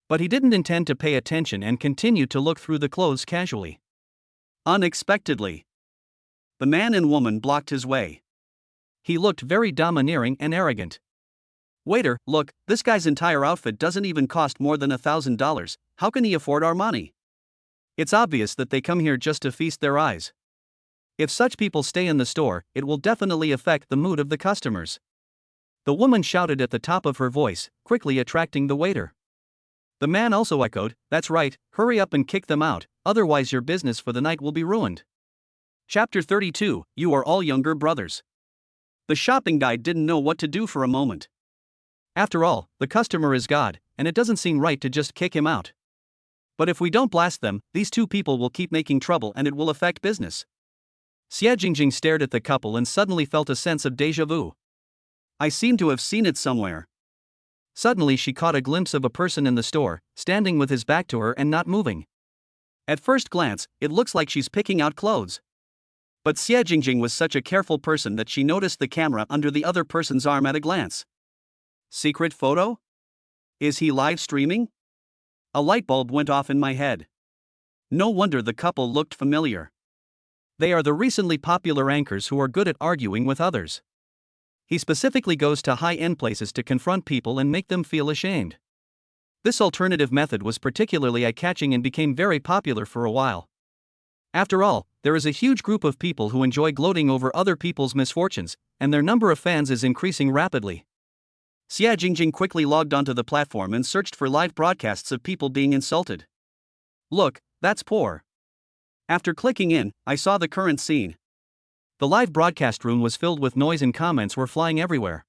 But he didn't intend to pay attention and continued to look through the clothes casually. Unexpectedly, the man and woman blocked his way. He looked very domineering and arrogant. Waiter, look, this guy's entire outfit doesn't even cost more than $1,000, how can he afford Armani? It's obvious that they come here just to feast their eyes. If such people stay in the store, it will definitely affect the mood of the customers. The woman shouted at the top of her voice, quickly attracting the waiter. The man also echoed, that's right, hurry up and kick them out, otherwise your business for the night will be ruined. Chapter 32, You Are All Younger Brothers. The shopping guy didn't know what to do for a moment. After all, the customer is God, and it doesn't seem right to just kick him out. But if we don't blast them, these two people will keep making trouble and it will affect business. Xia Jingjing stared at the couple and suddenly felt a sense of déjà vu. I seem to have seen it somewhere. Suddenly she caught a glimpse of a person in the store, standing with his back to her and not moving. At first glance, it looks like she's picking out clothes. But Xia Jingjing was such a careful person that she noticed the camera under the other person's arm at a glance. Secret photo? Is he live streaming? A light bulb went off in my head. No wonder the couple looked familiar. They are the recently popular anchors who are good at arguing with others. He specifically goes to high-end places to confront people and make them feel ashamed. This alternative method was particularly eye-catching and became very popular for a while. After all, there is a huge group of people who enjoy gloating over other people's misfortunes, and their number of fans is increasing rapidly. Xia Jingjing quickly logged onto the platform and searched for live broadcasts of people being insulted. Look, that's poor. After clicking in, I saw the current scene. The live broadcast room was filled with noise and comments were flying everywhere.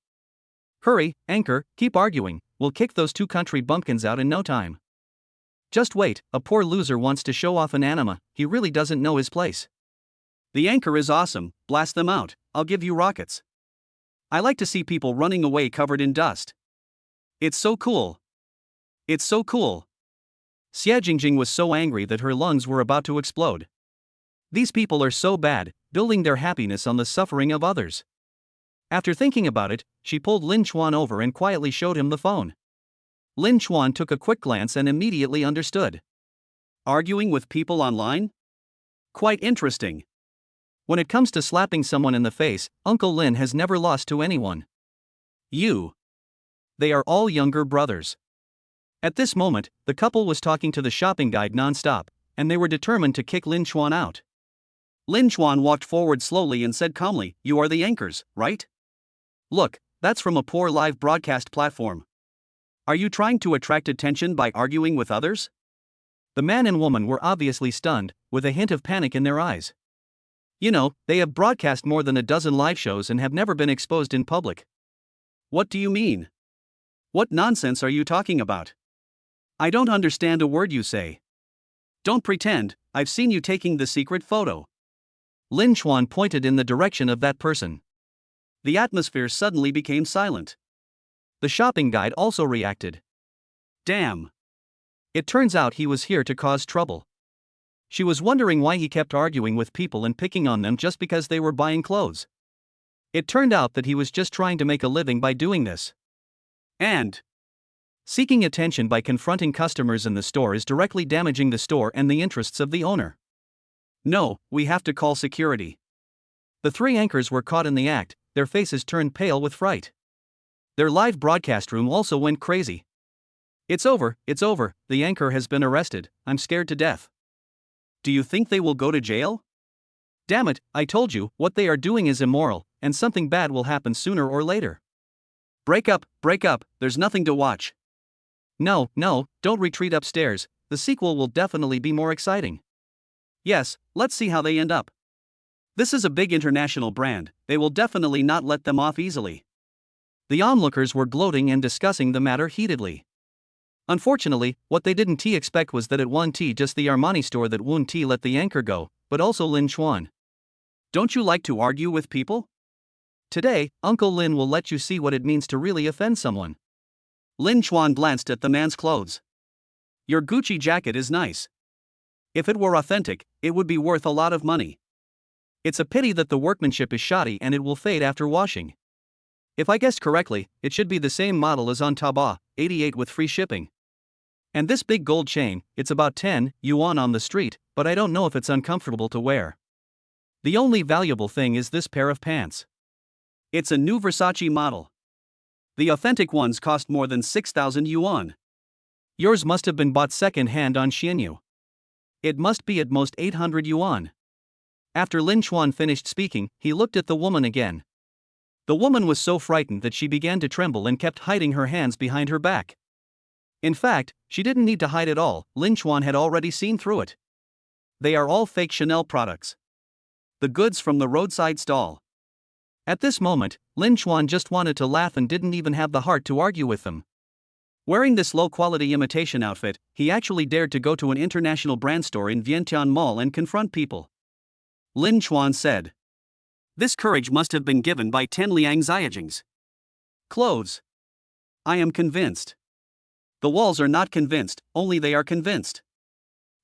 Hurry, anchor, keep arguing, we'll kick those two country bumpkins out in no time. Just wait, a poor loser wants to show off an anima, he really doesn't know his place. The anchor is awesome, blast them out, I'll give you rockets. I like to see people running away covered in dust. It's so cool. It's so cool. Xie Jingjing was so angry that her lungs were about to explode. These people are so bad, building their happiness on the suffering of others. After thinking about it, she pulled Lin Chuan over and quietly showed him the phone. Lin Chuan took a quick glance and immediately understood. Arguing with people online? Quite interesting. When it comes to slapping someone in the face, Uncle Lin has never lost to anyone. They are all younger brothers. At this moment, the couple was talking to the shopping guide non-stop, and they were determined to kick Lin Chuan out. Lin Chuan walked forward slowly and said calmly, "You are the anchors, right? Look, that's from a poor live broadcast platform. Are you trying to attract attention by arguing with others?" The man and woman were obviously stunned, with a hint of panic in their eyes. You know, they have broadcast more than a dozen live shows and have never been exposed in public. What do you mean? What nonsense are you talking about? I don't understand a word you say. Don't pretend, I've seen you taking the secret photo. Lin Chuan pointed in the direction of that person. The atmosphere suddenly became silent. The shopping guide also reacted. Damn. It turns out he was here to cause trouble. She was wondering why he kept arguing with people and picking on them just because they were buying clothes. It turned out that he was just trying to make a living by doing this. And seeking attention by confronting customers in the store is directly damaging the store and the interests of the owner. No, we have to call security. The three anchors were caught in the act, their faces turned pale with fright. Their live broadcast room also went crazy. It's over, the anchor has been arrested, I'm scared to death. Do you think they will go to jail? Damn it, I told you, what they are doing is immoral, and something bad will happen sooner or later. Break up, there's nothing to watch. No, don't retreat upstairs, the sequel will definitely be more exciting. Yes, let's see how they end up. This is a big international brand, they will definitely not let them off easily. The onlookers were gloating and discussing the matter heatedly. Unfortunately, what they didn't expect was that it wasn't just the Armani store that wouldn't let the anchor go, but also Lin Chuan. Don't you like to argue with people? Today, Uncle Lin will let you see what it means to really offend someone. Lin Chuan glanced at the man's clothes. Your Gucci jacket is nice. If it were authentic, it would be worth a lot of money. It's a pity that the workmanship is shoddy and it will fade after washing. If I guessed correctly, it should be the same model as on Taobao, 88 with free shipping. And this big gold chain, it's about 10 yuan on the street, but I don't know if it's uncomfortable to wear. The only valuable thing is this pair of pants. It's a new Versace model. The authentic ones cost more than 6,000 yuan. Yours must have been bought second-hand on Xianyu. It must be at most 800 yuan. After Lin Chuan finished speaking, he looked at the woman again. The woman was so frightened that she began to tremble and kept hiding her hands behind her back. In fact, she didn't need to hide at all, Lin Chuan had already seen through it. They are all fake Chanel products. The goods from the roadside stall. At this moment, Lin Chuan just wanted to laugh and didn't even have the heart to argue with them. Wearing this low-quality imitation outfit, he actually dared to go to an international brand store in Vientiane Mall and confront people. Lin Chuan said. This courage must have been given by 10 Liang Xiajings. Clothes. I am convinced. The walls are not convinced, only they are convinced.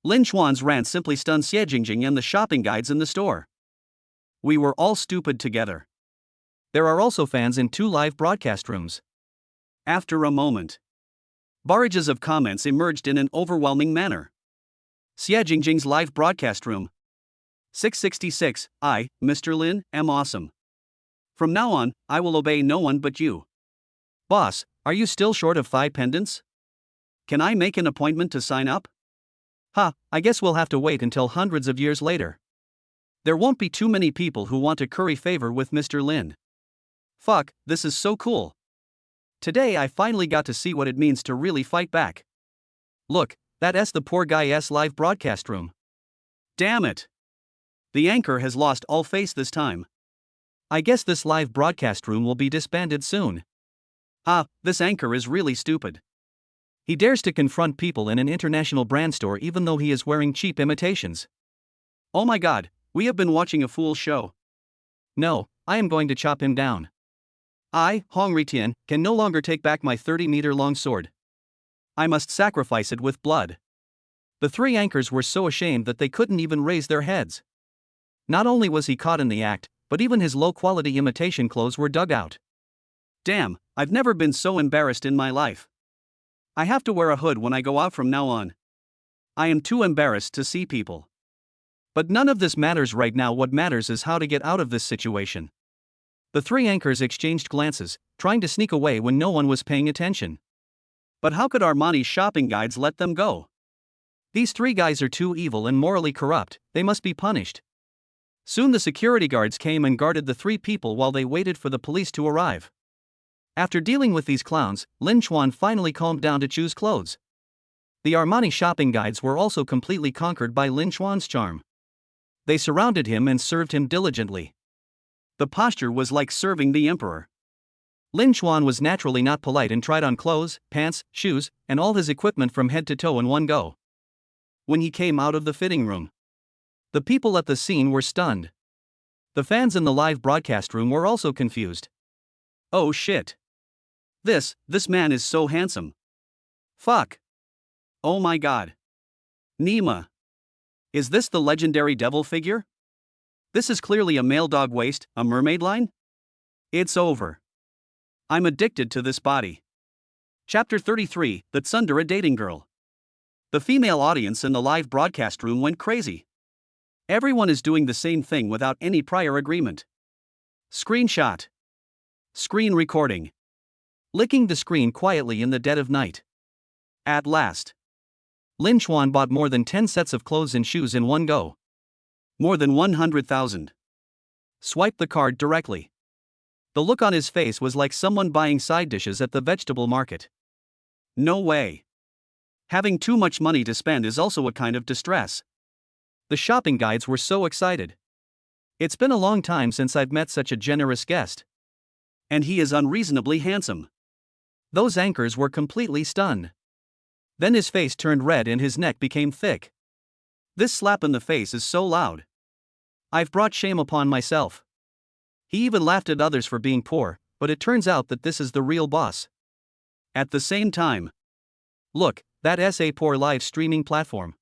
Lin Chuan's rant simply stunned Xie Jingjing and the shopping guides in the store. We were all stupid together. There are also fans in 2 live broadcast rooms. After a moment, barrages of comments emerged in an overwhelming manner. Xie Jingjing's live broadcast room. 666, I, Mr. Lin, am awesome. From now on, I will obey no one but you. Boss, are you still short of 5 pendants? Can I make an appointment to sign up? I guess we'll have to wait until hundreds of years later. There won't be too many people who want to curry favor with Mr. Lin. Fuck, this is so cool. Today I finally got to see what it means to really fight back. Look, that's the poor guy's live broadcast room. Damn it. The anchor has lost all face this time. I guess this live broadcast room will be disbanded soon. This anchor is really stupid. He dares to confront people in an international brand store even though he is wearing cheap imitations. Oh my god, we have been watching a fool's show. No, I am going to chop him down. I, Hong Ritian, can no longer take back my 30-meter-long sword. I must sacrifice it with blood. The three anchors were so ashamed that they couldn't even raise their heads. Not only was he caught in the act, but even his low-quality imitation clothes were dug out. Damn, I've never been so embarrassed in my life. I have to wear a hood when I go out from now on. I am too embarrassed to see people. But none of this matters right now. What matters is how to get out of this situation. The three anchors exchanged glances, trying to sneak away when no one was paying attention. But how could Armani's shopping guides let them go? These three guys are too evil and morally corrupt, they must be punished. Soon the security guards came and guarded the three people while they waited for the police to arrive. After dealing with these clowns, Lin Chuan finally calmed down to choose clothes. The Armani shopping guides were also completely conquered by Lin Chuan's charm. They surrounded him and served him diligently. The posture was like serving the emperor. Lin Chuan was naturally not polite and tried on clothes, pants, shoes, and all his equipment from head to toe in one go. When he came out of the fitting room, the people at the scene were stunned. The fans in the live broadcast room were also confused. Oh shit. This man is so handsome. Fuck. Oh my god. Nima. Is this the legendary devil figure? This is clearly a male dog waist, a mermaid line? It's over. I'm addicted to this body. Chapter 33, The Tsundere Dating Girl. The female audience in the live broadcast room went crazy. Everyone is doing the same thing without any prior agreement. Screenshot. Screen recording. Licking the screen quietly in the dead of night. At last. Lin Chuan bought more than 10 sets of clothes and shoes in one go. More than 100,000. Swipe the card directly. The look on his face was like someone buying side dishes at the vegetable market. No way. Having too much money to spend is also a kind of distress. The shopping guides were so excited. It's been a long time since I've met such a generous guest. And he is unreasonably handsome. Those anchors were completely stunned. Then his face turned red and his neck became thick. This slap in the face is so loud. I've brought shame upon myself. He even laughed at others for being poor, but it turns out that this is the real boss. At the same time. Look, that SA poor live streaming platform.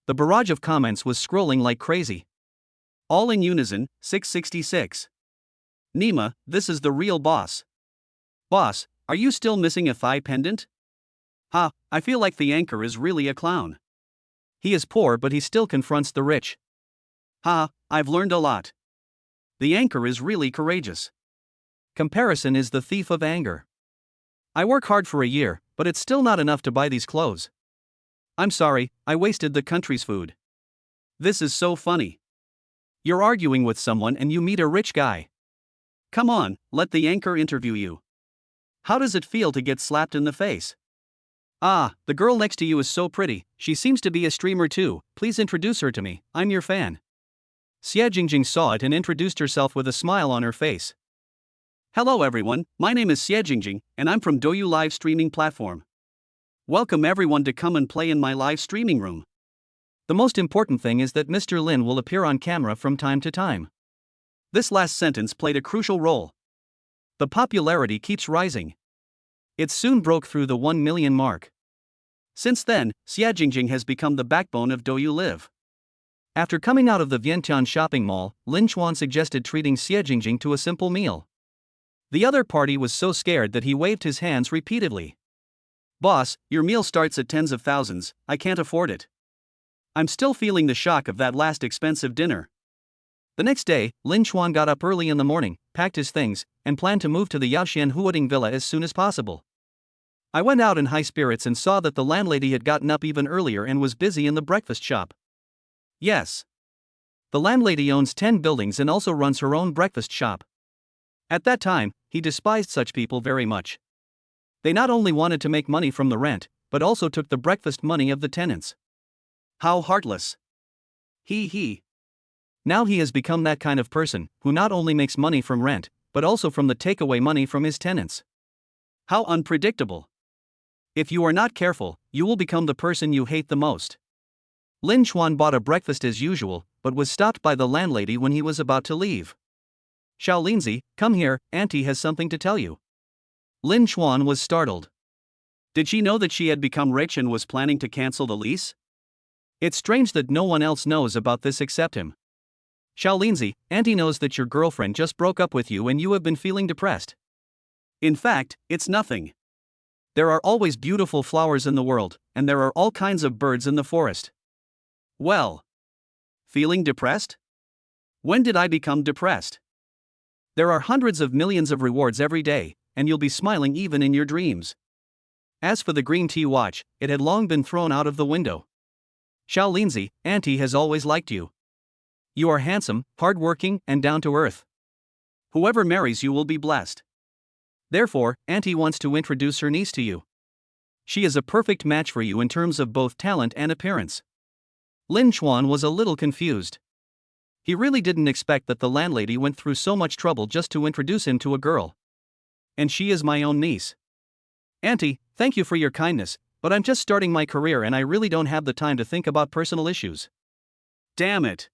The barrage of comments was scrolling like crazy. All in unison, 666. Nima, this is the real boss. Boss, are you still missing a thigh pendant? Ha, I feel like the anchor is really a clown. He is poor but he still confronts the rich. Ha, I've learned a lot. The anchor is really courageous. Comparison is the thief of anger. I work hard for a year, but it's still not enough to buy these clothes. I'm sorry, I wasted the country's food. This is so funny. You're arguing with someone and you meet a rich guy. Come on, let the anchor interview you. How does it feel to get slapped in the face? Ah, the girl next to you is so pretty, she seems to be a streamer too, please introduce her to me, I'm your fan. Xie Jingjing saw it and introduced herself with a smile on her face. Hello everyone, my name is Xie Jingjing, and I'm from Douyu live streaming platform. Welcome everyone to come and play in my live streaming room. The most important thing is that Mr. Lin will appear on camera from time to time. This last sentence played a crucial role. The popularity keeps rising. It soon broke through the 1 million mark. Since then, Xie Jingjing has become the backbone of Douyu Live. After coming out of the Vientiane shopping mall, Lin Chuan suggested treating Xie Jingjing to a simple meal. The other party was so scared that he waved his hands repeatedly. Boss, your meal starts at tens of thousands, I can't afford it. I'm still feeling the shock of that last expensive dinner. The next day, Lin Chuan got up early in the morning, packed his things, and planned to move to the Yaoxian Huading villa as soon as possible. I went out in high spirits and saw that the landlady had gotten up even earlier and was busy in the breakfast shop. Yes. The landlady owns 10 buildings and also runs her own breakfast shop. At that time, he despised such people very much. They not only wanted to make money from the rent, but also took the breakfast money of the tenants. How heartless. He. Now he has become that kind of person, who not only makes money from rent, but also from the takeaway money from his tenants. How unpredictable. If you are not careful, you will become the person you hate the most. Lin Chuan bought a breakfast as usual, but was stopped by the landlady when he was about to leave. Xiao Linzi, come here, Auntie has something to tell you. Lin Chuan was startled. Did she know that she had become rich and was planning to cancel the lease? It's strange that no one else knows about this except him. Xiao Linzi, Auntie knows that your girlfriend just broke up with you and you have been feeling depressed. In fact, it's nothing. There are always beautiful flowers in the world, and there are all kinds of birds in the forest. Well, feeling depressed? When did I become depressed? There are hundreds of millions of rewards every day, and you'll be smiling even in your dreams. As for the green tea watch, it had long been thrown out of the window. Xiao Linzi, Auntie has always liked you. You are handsome, hardworking, and down to earth. Whoever marries you will be blessed. Therefore, Auntie wants to introduce her niece to you. She is a perfect match for you in terms of both talent and appearance. Lin Chuan was a little confused. He really didn't expect that the landlady went through so much trouble just to introduce him to a girl. And she is my own niece. Auntie, thank you for your kindness, but I'm just starting my career and I really don't have the time to think about personal issues. Damn it.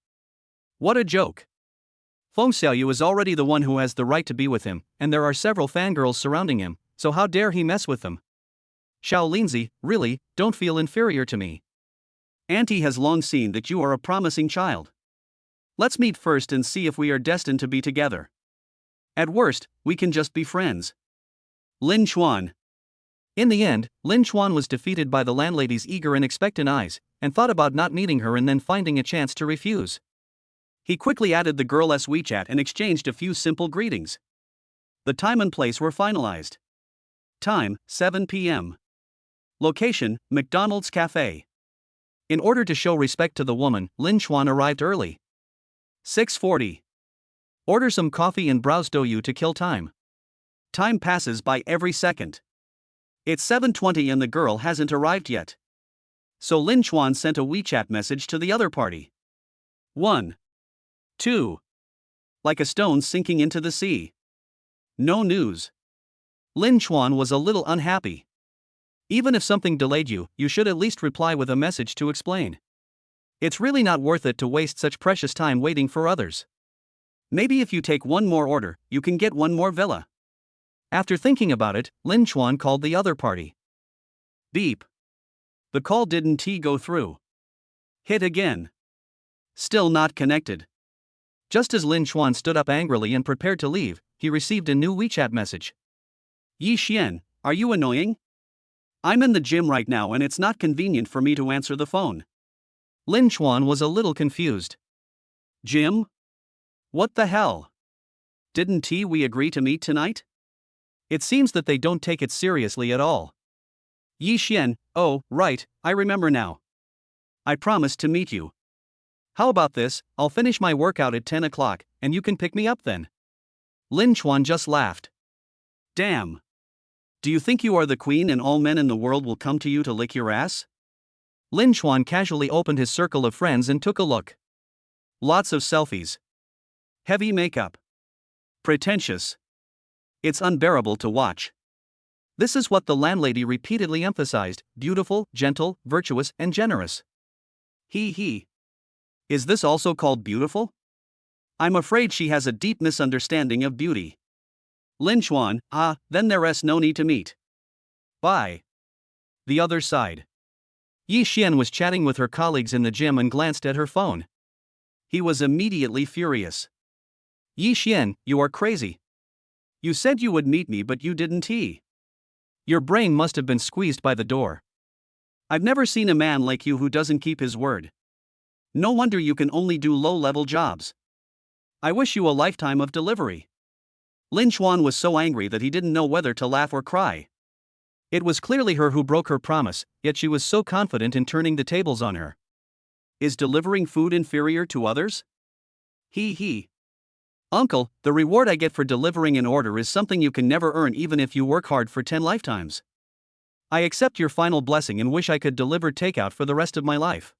What a joke. Feng Xiaoyu is already the one who has the right to be with him, and there are several fangirls surrounding him, so how dare he mess with them? Xiao Linzi, really, don't feel inferior to me. Auntie has long seen that you are a promising child. Let's meet first and see if we are destined to be together. At worst, we can just be friends. Lin Chuan. In the end, Lin Chuan was defeated by the landlady's eager and expectant eyes, and thought about not meeting her and then finding a chance to refuse. He quickly added the girl's WeChat and exchanged a few simple greetings. The time and place were finalized. Time, 7 p.m. Location, McDonald's Cafe. In order to show respect to the woman, Lin Chuan arrived early. 6:40. Order some coffee and browse Douyu to kill time. Time passes by every second. It's 7:20 and the girl hasn't arrived yet. So Lin Chuan sent a WeChat message to the other party. 1. 2. Like a stone sinking into the sea. No news. Lin Chuan was a little unhappy. Even if something delayed you, you should at least reply with a message to explain. It's really not worth it to waste such precious time waiting for others. Maybe if you take one more order, you can get one more villa. After thinking about it, Lin Chuan called the other party. Beep. The call didn't go through. Hit again. Still not connected. Just as Lin Chuan stood up angrily and prepared to leave, he received a new WeChat message. Yi Xian, are you annoying? I'm in the gym right now and it's not convenient for me to answer the phone. Lin Chuan was a little confused. Gym? What the hell? Didn't we agree to meet tonight? It seems that they don't take it seriously at all. Yi Xian, oh, right, I remember now. I promised to meet you. How about this, I'll finish my workout at 10 o'clock, and you can pick me up then. Lin Chuan just laughed. Damn. Do you think you are the queen and all men in the world will come to you to lick your ass? Lin Chuan casually opened his circle of friends and took a look. Lots of selfies. Heavy makeup. Pretentious. It's unbearable to watch. This is what the landlady repeatedly emphasized: beautiful, gentle, virtuous, and generous. He. Is this also called beautiful? I'm afraid she has a deep misunderstanding of beauty. Lin Chuan, then there's no need to meet. Bye. The other side. Yi Xian was chatting with her colleagues in the gym and glanced at her phone. He was immediately furious. Yi Xian, you are crazy. You said you would meet me but you didn't. Your brain must have been squeezed by the door. I've never seen a man like you who doesn't keep his word. No wonder you can only do low-level jobs. I wish you a lifetime of delivery. Lin Chuan was so angry that he didn't know whether to laugh or cry. It was clearly her who broke her promise, yet she was so confident in turning the tables on her. Is delivering food inferior to others? He. Uncle, the reward I get for delivering an order is something you can never earn even if you work hard for 10 lifetimes. I accept your final blessing and wish I could deliver takeout for the rest of my life.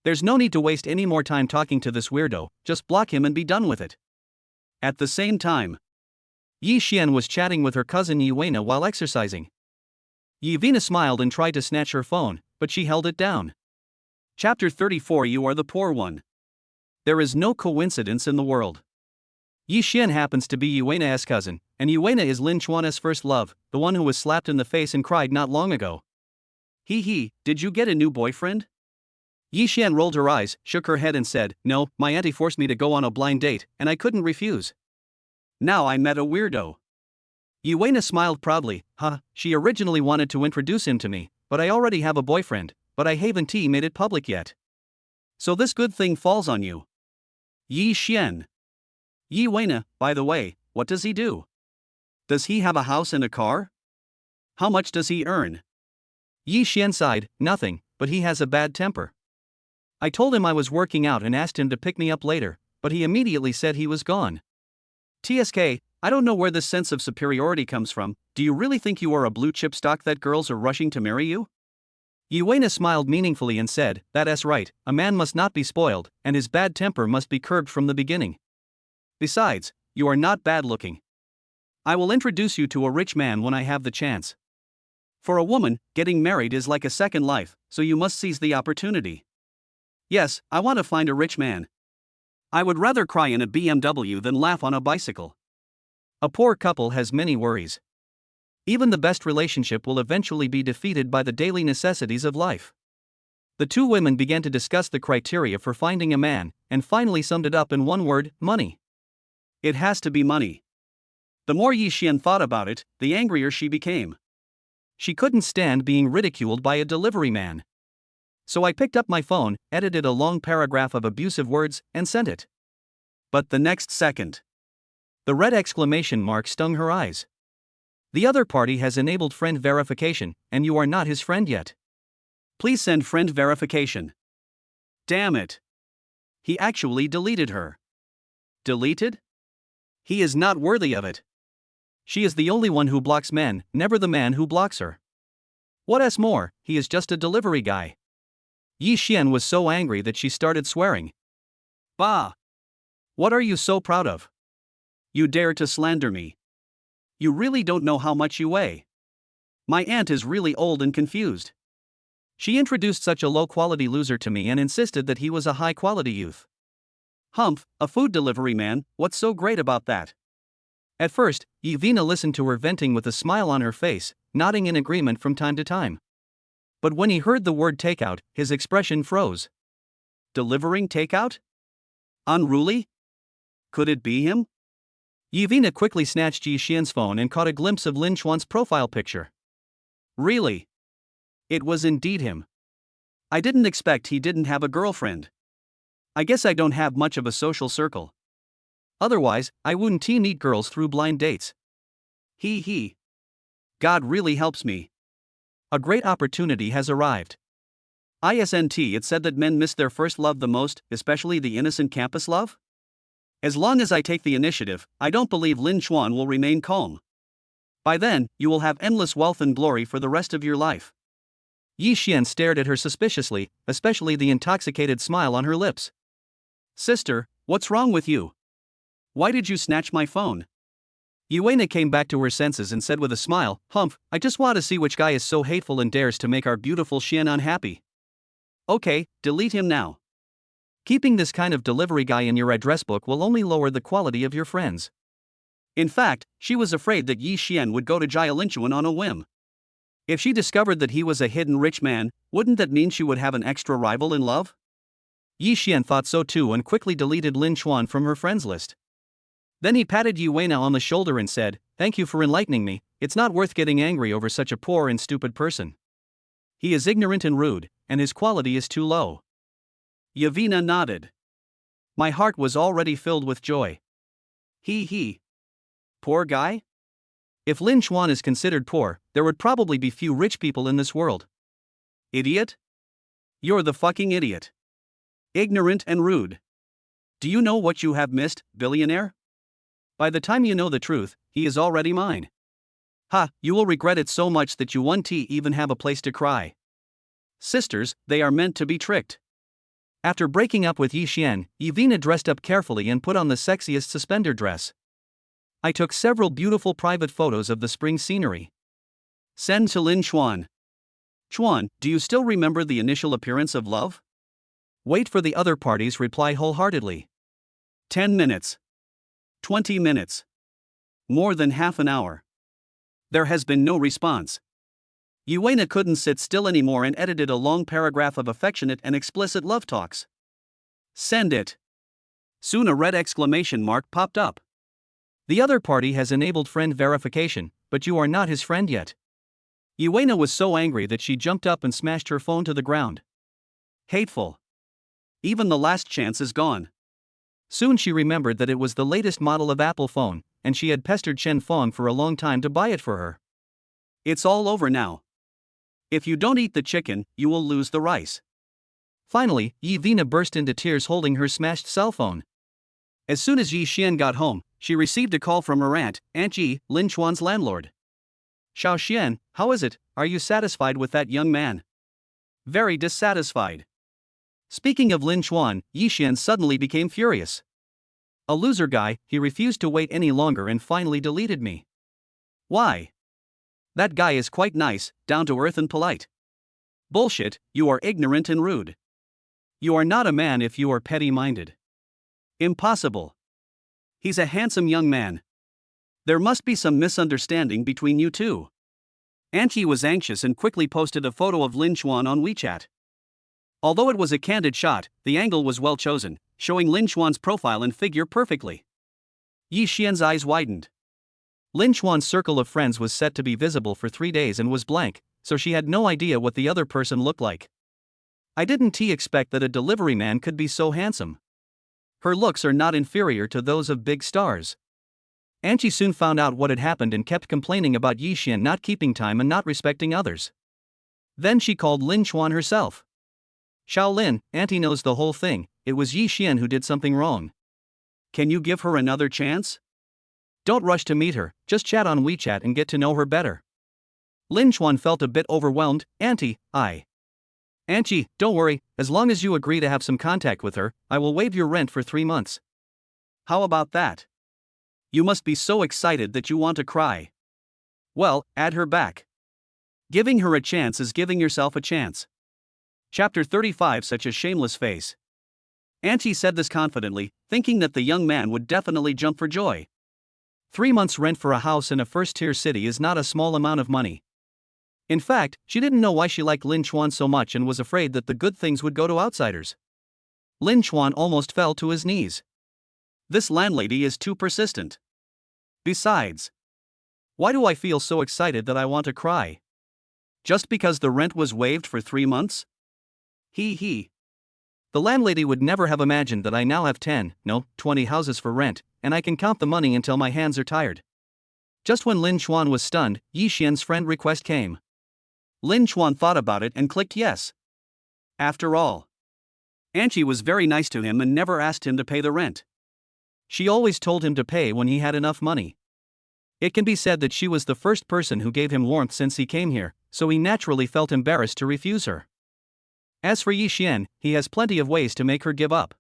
There's no need to waste any more time talking to this weirdo, just block him and be done with it. At the same time, Yi Xian was chatting with her cousin Yi Weina while exercising. Yi Vina smiled and tried to snatch her phone, but she held it down. Chapter 34. You are the poor one. There is no coincidence in the world. Yi Xian happens to be Yuena's cousin, and Yuena is Lin Chuan's first love, the one who was slapped in the face and cried not long ago. He, did you get a new boyfriend? Yi Xian rolled her eyes, shook her head and said, "No, my auntie forced me to go on a blind date, and I couldn't refuse." Now I met a weirdo. Yuena smiled proudly. She originally wanted to introduce him to me, but I already have a boyfriend, but I haven't made it public yet. So this good thing falls on you. Yi Xian. Yuena, by the way, what does he do? Does he have a house and a car? How much does he earn? Yi Xian sighed, "Nothing, but he has a bad temper. I told him I was working out and asked him to pick me up later, but he immediately said he was gone." TSK, I don't know where this sense of superiority comes from. Do you really think you are a blue chip stock that girls are rushing to marry you? Yuena smiled meaningfully and said, "That's right, a man must not be spoiled, and his bad temper must be curbed from the beginning. Besides, you are not bad looking. I will introduce you to a rich man when I have the chance. For a woman, getting married is like a second life, so you must seize the opportunity. Yes, I want to find a rich man. I would rather cry in a BMW than laugh on a bicycle." A poor couple has many worries. Even the best relationship will eventually be defeated by the daily necessities of life. The two women began to discuss the criteria for finding a man, and finally summed it up in one word: money. It has to be money. The more Yi Xian thought about it, the angrier she became. She couldn't stand being ridiculed by a delivery man. So I picked up my phone, edited a long paragraph of abusive words, and sent it. But the next second, the red exclamation mark stung her eyes. "The other party has enabled friend verification, and you are not his friend yet. Please send friend verification." Damn it. He actually deleted her. Deleted? He is not worthy of it. She is the only one who blocks men, never the man who blocks her. What's more, he is just a delivery guy. Yi Xian was so angry that she started swearing. Bah! What are you so proud of? You dare to slander me. You really don't know how much you weigh. My aunt is really old and confused. She introduced such a low-quality loser to me and insisted that he was a high-quality youth. Humph, a food delivery man, what's so great about that? At first, Yvina listened to her venting with a smile on her face, nodding in agreement from time to time. But when he heard the word takeout, his expression froze. Delivering takeout? Unruly? Could it be him? Yvina quickly snatched Yi Xian's phone and caught a glimpse of Lin Chuan's profile picture. Really? It was indeed him. I didn't expect he didn't have a girlfriend. I guess I don't have much of a social circle. Otherwise, I wouldn't meet girls through blind dates. He. God really helps me. A great opportunity has arrived. Isn't it said that men miss their first love the most, especially the innocent campus love? As long as I take the initiative, I don't believe Lin Chuan will remain calm. By then, you will have endless wealth and glory for the rest of your life. Yi Xian stared at her suspiciously, especially the intoxicated smile on her lips. Sister, what's wrong with you? Why did you snatch my phone? Yuena came back to her senses and said with a smile, "Humph, I just want to see which guy is so hateful and dares to make our beautiful Xian unhappy." Okay, delete him now. Keeping this kind of delivery guy in your address book will only lower the quality of your friends. In fact, she was afraid that Yi Xian would go to Jialinchuan on a whim. If she discovered that he was a hidden rich man, wouldn't that mean she would have an extra rival in love? Yi Xian thought so too and quickly deleted Lin Chuan from her friends list. Then he patted Yuena on the shoulder and said, "Thank you for enlightening me. It's not worth getting angry over such a poor and stupid person. He is ignorant and rude, and his quality is too low." Yvina nodded. My heart was already filled with joy. He. Poor guy? If Lin Chuan is considered poor, there would probably be few rich people in this world. Idiot? You're the fucking idiot. Ignorant and rude. Do you know what you have missed, billionaire? By the time you know the truth, he is already mine. You will regret it so much that you won't even have a place to cry. Sisters, they are meant to be tricked. After breaking up with Yi Xian, Yvina dressed up carefully and put on the sexiest suspender dress. I took several beautiful private photos of the spring scenery. Send to Lin Chuan. Chuan, do you still remember the initial appearance of love? Wait for the other party's reply wholeheartedly. 10 minutes. 20 minutes. More than half an hour. There has been no response. Yuena couldn't sit still anymore and edited a long paragraph of affectionate and explicit love talks. Send it. Soon a red exclamation mark popped up. The other party has enabled friend verification, but you are not his friend yet. Yuena was so angry that she jumped up and smashed her phone to the ground. Hateful. Even the last chance is gone. Soon she remembered that it was the latest model of Apple phone, and she had pestered Chen Fong for a long time to buy it for her. It's all over now. If you don't eat the chicken, you will lose the rice. Finally, Yi Vina burst into tears holding her smashed cell phone. As soon as Yi Xian got home, she received a call from her aunt Yi, Lin Chuan's landlord. Xiao Xian, how is it? Are you satisfied with that young man? Very dissatisfied. Speaking of Lin Chuan, Yi Xian suddenly became furious. A loser guy, he refused to wait any longer and finally deleted me. Why? That guy is quite nice, down to earth and polite. Bullshit, you are ignorant and rude. You are not a man if you are petty-minded. Impossible. He's a handsome young man. There must be some misunderstanding between you two. Yi was anxious and quickly posted a photo of Lin Chuan on WeChat. Although it was a candid shot, the angle was well chosen, showing Lin Chuan's profile and figure perfectly. Yi Xian's eyes widened. Lin Chuan's circle of friends was set to be visible for 3 days and was blank, so she had no idea what the other person looked like. I didn't expect that a delivery man could be so handsome. Her looks are not inferior to those of big stars. Angie soon found out what had happened and kept complaining about Yi Xian not keeping time and not respecting others. Then she called Lin Chuan herself. Shaolin, Auntie knows the whole thing, it was Yi Xian who did something wrong. Can you give her another chance? Don't rush to meet her, just chat on WeChat and get to know her better. Lin Chuan felt a bit overwhelmed. Auntie, don't worry, as long as you agree to have some contact with her, I will waive your rent for 3 months. How about that? You must be so excited that you want to cry. Well, add her back. Giving her a chance is giving yourself a chance. Chapter 35. Such a shameless face. Auntie said this confidently, thinking that the young man would definitely jump for joy. 3 months rent for a house in a first-tier city is not a small amount of money. In fact, she didn't know why she liked Lin Chuan so much and was afraid that the good things would go to outsiders. Lin Chuan almost fell to his knees. This landlady is too persistent. Besides, why do I feel so excited that I want to cry? Just because the rent was waived for 3 months? He. The landlady would never have imagined that I now have 20 houses for rent, and I can count the money until my hands are tired. Just when Lin Chuan was stunned, Yi Xian's friend request came. Lin Chuan thought about it and clicked yes. After all, Angie was very nice to him and never asked him to pay the rent. She always told him to pay when he had enough money. It can be said that she was the first person who gave him warmth since he came here, so he naturally felt embarrassed to refuse her. As for Yi Xian, he has plenty of ways to make her give up.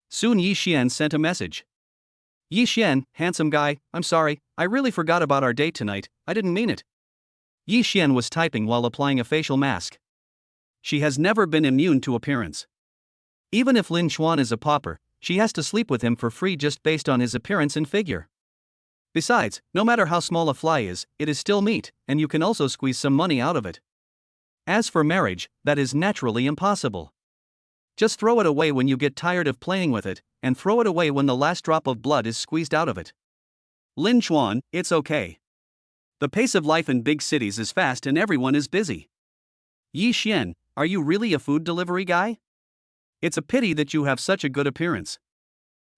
Soon Yi Xian sent a message. Yi Xian, handsome guy, I'm sorry, I really forgot about our date tonight, I didn't mean it. Yi Xian was typing while applying a facial mask. She has never been immune to appearance. Even if Lin Chuan is a pauper, she has to sleep with him for free just based on his appearance and figure. Besides, no matter how small a fly is, it is still meat, and you can also squeeze some money out of it. As for marriage, that is naturally impossible. Just throw it away when you get tired of playing with it, and throw it away when the last drop of blood is squeezed out of it. Lin Chuan, it's okay. The pace of life in big cities is fast and everyone is busy. Yi Xian, are you really a food delivery guy? It's a pity that you have such a good appearance.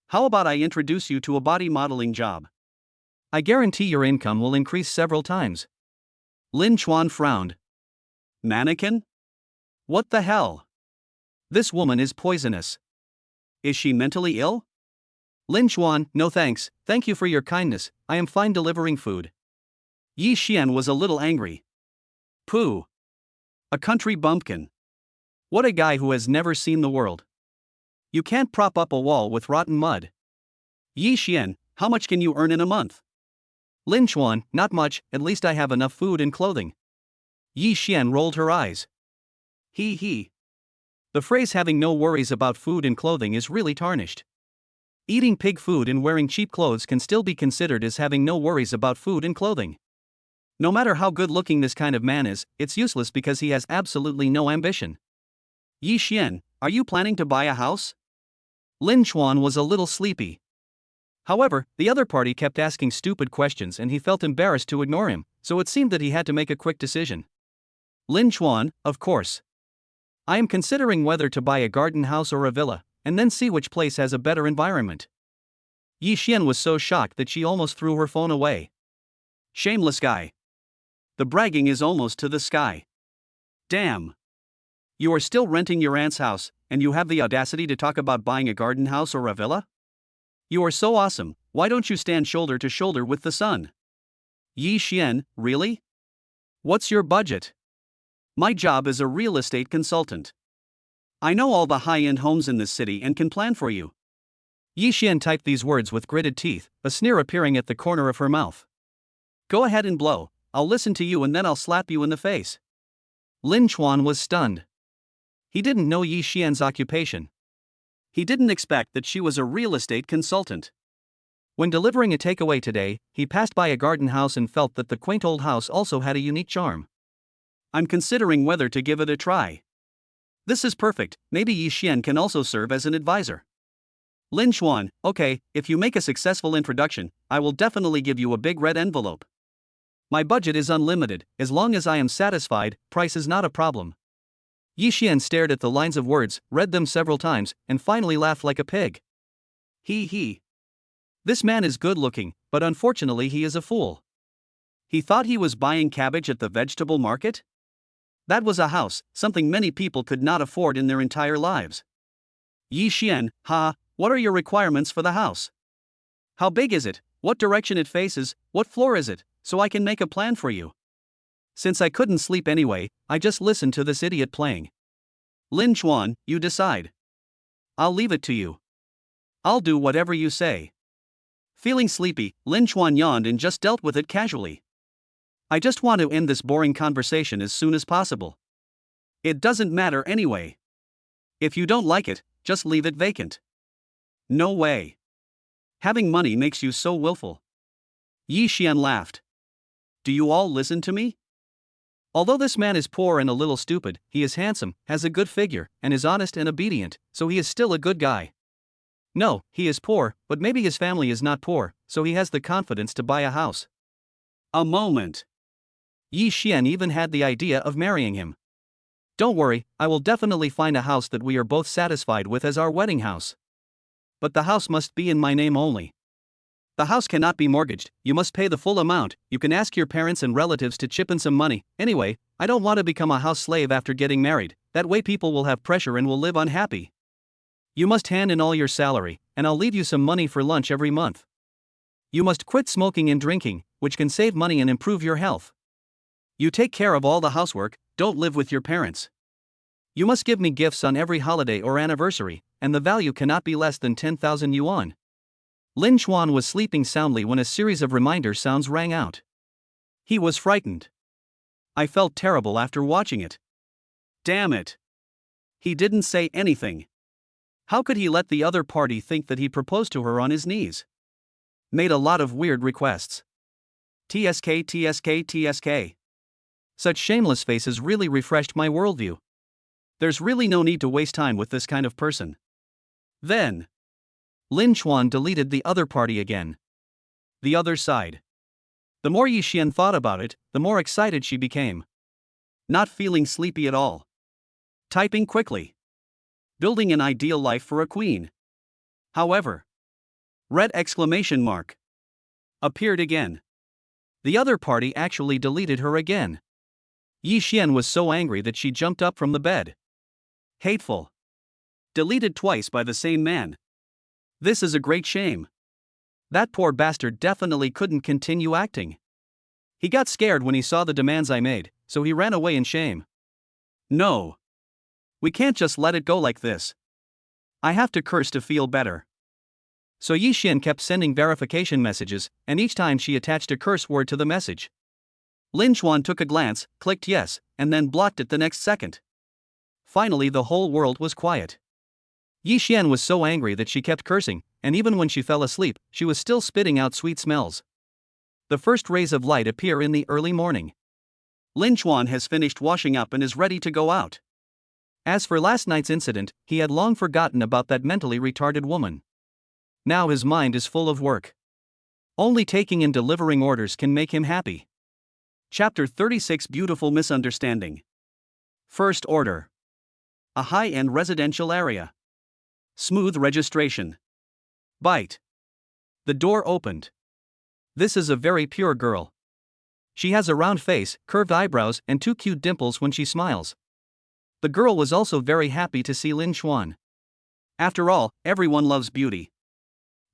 How about I introduce you to a body modeling job? I guarantee your income will increase several times. Lin Chuan frowned. Mannequin? What the hell? This woman is poisonous. Is she mentally ill? Lin Chuan, no thanks, thank you for your kindness, I am fine delivering food. Yi Xian was a little angry. Pooh. A country bumpkin. What a guy who has never seen the world. You can't prop up a wall with rotten mud. Yi Xian, how much can you earn in a month? Lin Chuan, not much, at least I have enough food and clothing. Yi Xian rolled her eyes. He. The phrase having no worries about food and clothing is really tarnished. Eating pig food and wearing cheap clothes can still be considered as having no worries about food and clothing. No matter how good looking this kind of man is, it's useless because he has absolutely no ambition. Yi Xian, are you planning to buy a house? Lin Chuan was a little sleepy. However, the other party kept asking stupid questions and he felt embarrassed to ignore him, so it seemed that he had to make a quick decision. Lin Chuan, of course. I am considering whether to buy a garden house or a villa, and then see which place has a better environment. Yi Xian was so shocked that she almost threw her phone away. Shameless guy. The bragging is almost to the sky. Damn. You are still renting your aunt's house, and you have the audacity to talk about buying a garden house or a villa? You are so awesome, why don't you stand shoulder to shoulder with the sun? Yi Xian, really? What's your budget? My job is a real estate consultant. I know all the high-end homes in this city and can plan for you. Yi Xian typed these words with gritted teeth, a sneer appearing at the corner of her mouth. Go ahead and blow, I'll listen to you and then I'll slap you in the face. Lin Chuan was stunned. He didn't know Yi Xian's occupation. He didn't expect that she was a real estate consultant. When delivering a takeaway today, he passed by a garden house and felt that the quaint old house also had a unique charm. I'm considering whether to give it a try. This is perfect, maybe Yi Xian can also serve as an advisor. Lin Chuan, okay, if you make a successful introduction, I will definitely give you a big red envelope. My budget is unlimited, as long as I am satisfied, price is not a problem. Yi Xian stared at the lines of words, read them several times, and finally laughed like a pig. He. This man is good looking, but unfortunately he is a fool. He thought he was buying cabbage at the vegetable market? That was a house, something many people could not afford in their entire lives. Yi Xian, what are your requirements for the house? How big is it, what direction it faces, what floor is it, so I can make a plan for you. Since I couldn't sleep anyway, I just listened to this idiot playing. Lin Chuan, you decide. I'll leave it to you. I'll do whatever you say. Feeling sleepy, Lin Chuan yawned and just dealt with it casually. I just want to end this boring conversation as soon as possible. It doesn't matter anyway. If you don't like it, just leave it vacant. No way. Having money makes you so willful. Yi Xian laughed. Do you all listen to me? Although this man is poor and a little stupid, he is handsome, has a good figure, and is honest and obedient, so he is still a good guy. No, he is poor, but maybe his family is not poor, so he has the confidence to buy a house. A moment. Yi Xian even had the idea of marrying him. Don't worry, I will definitely find a house that we are both satisfied with as our wedding house. But the house must be in my name only. The house cannot be mortgaged, you must pay the full amount, you can ask your parents and relatives to chip in some money. Anyway, I don't want to become a house slave after getting married, that way people will have pressure and will live unhappy. You must hand in all your salary, and I'll leave you some money for lunch every month. You must quit smoking and drinking, which can save money and improve your health. You take care of all the housework, don't live with your parents. You must give me gifts on every holiday or anniversary, and the value cannot be less than 10,000 yuan. Lin Chuan was sleeping soundly when a series of reminder sounds rang out. He was frightened. I felt terrible after watching it. Damn it. He didn't say anything. How could he let the other party think that he proposed to her on his knees? Made a lot of weird requests. TSK. Such shameless faces really refreshed my worldview. There's really no need to waste time with this kind of person. Then, Lin Chuan deleted the other party again. The other side. The more Yi Xian thought about it, the more excited she became. Not feeling sleepy at all. Typing quickly. Building an ideal life for a queen. However, red exclamation mark appeared again. The other party actually deleted her again. Yi Xian was so angry that she jumped up from the bed. Hateful. Deleted twice by the same man. This is a great shame. That poor bastard definitely couldn't continue acting. He got scared when he saw the demands I made, so he ran away in shame. No. We can't just let it go like this. I have to curse to feel better. So Yi Xian kept sending verification messages, and each time she attached a curse word to the message. Lin Chuan took a glance, clicked yes, and then blocked it the next second. Finally the whole world was quiet. Yi Xian was so angry that she kept cursing, and even when she fell asleep, she was still spitting out sweet smells. The first rays of light appear in the early morning. Lin Chuan has finished washing up and is ready to go out. As for last night's incident, he had long forgotten about that mentally retarded woman. Now his mind is full of work. Only taking and delivering orders can make him happy. Chapter 36 Beautiful Misunderstanding. First order. A high-end residential area. Smooth registration. Bite. The door opened. This is a very pure girl. She has a round face, curved eyebrows, and 2 cute dimples when she smiles. The girl was also very happy to see Lin Chuan. After all, everyone loves beauty.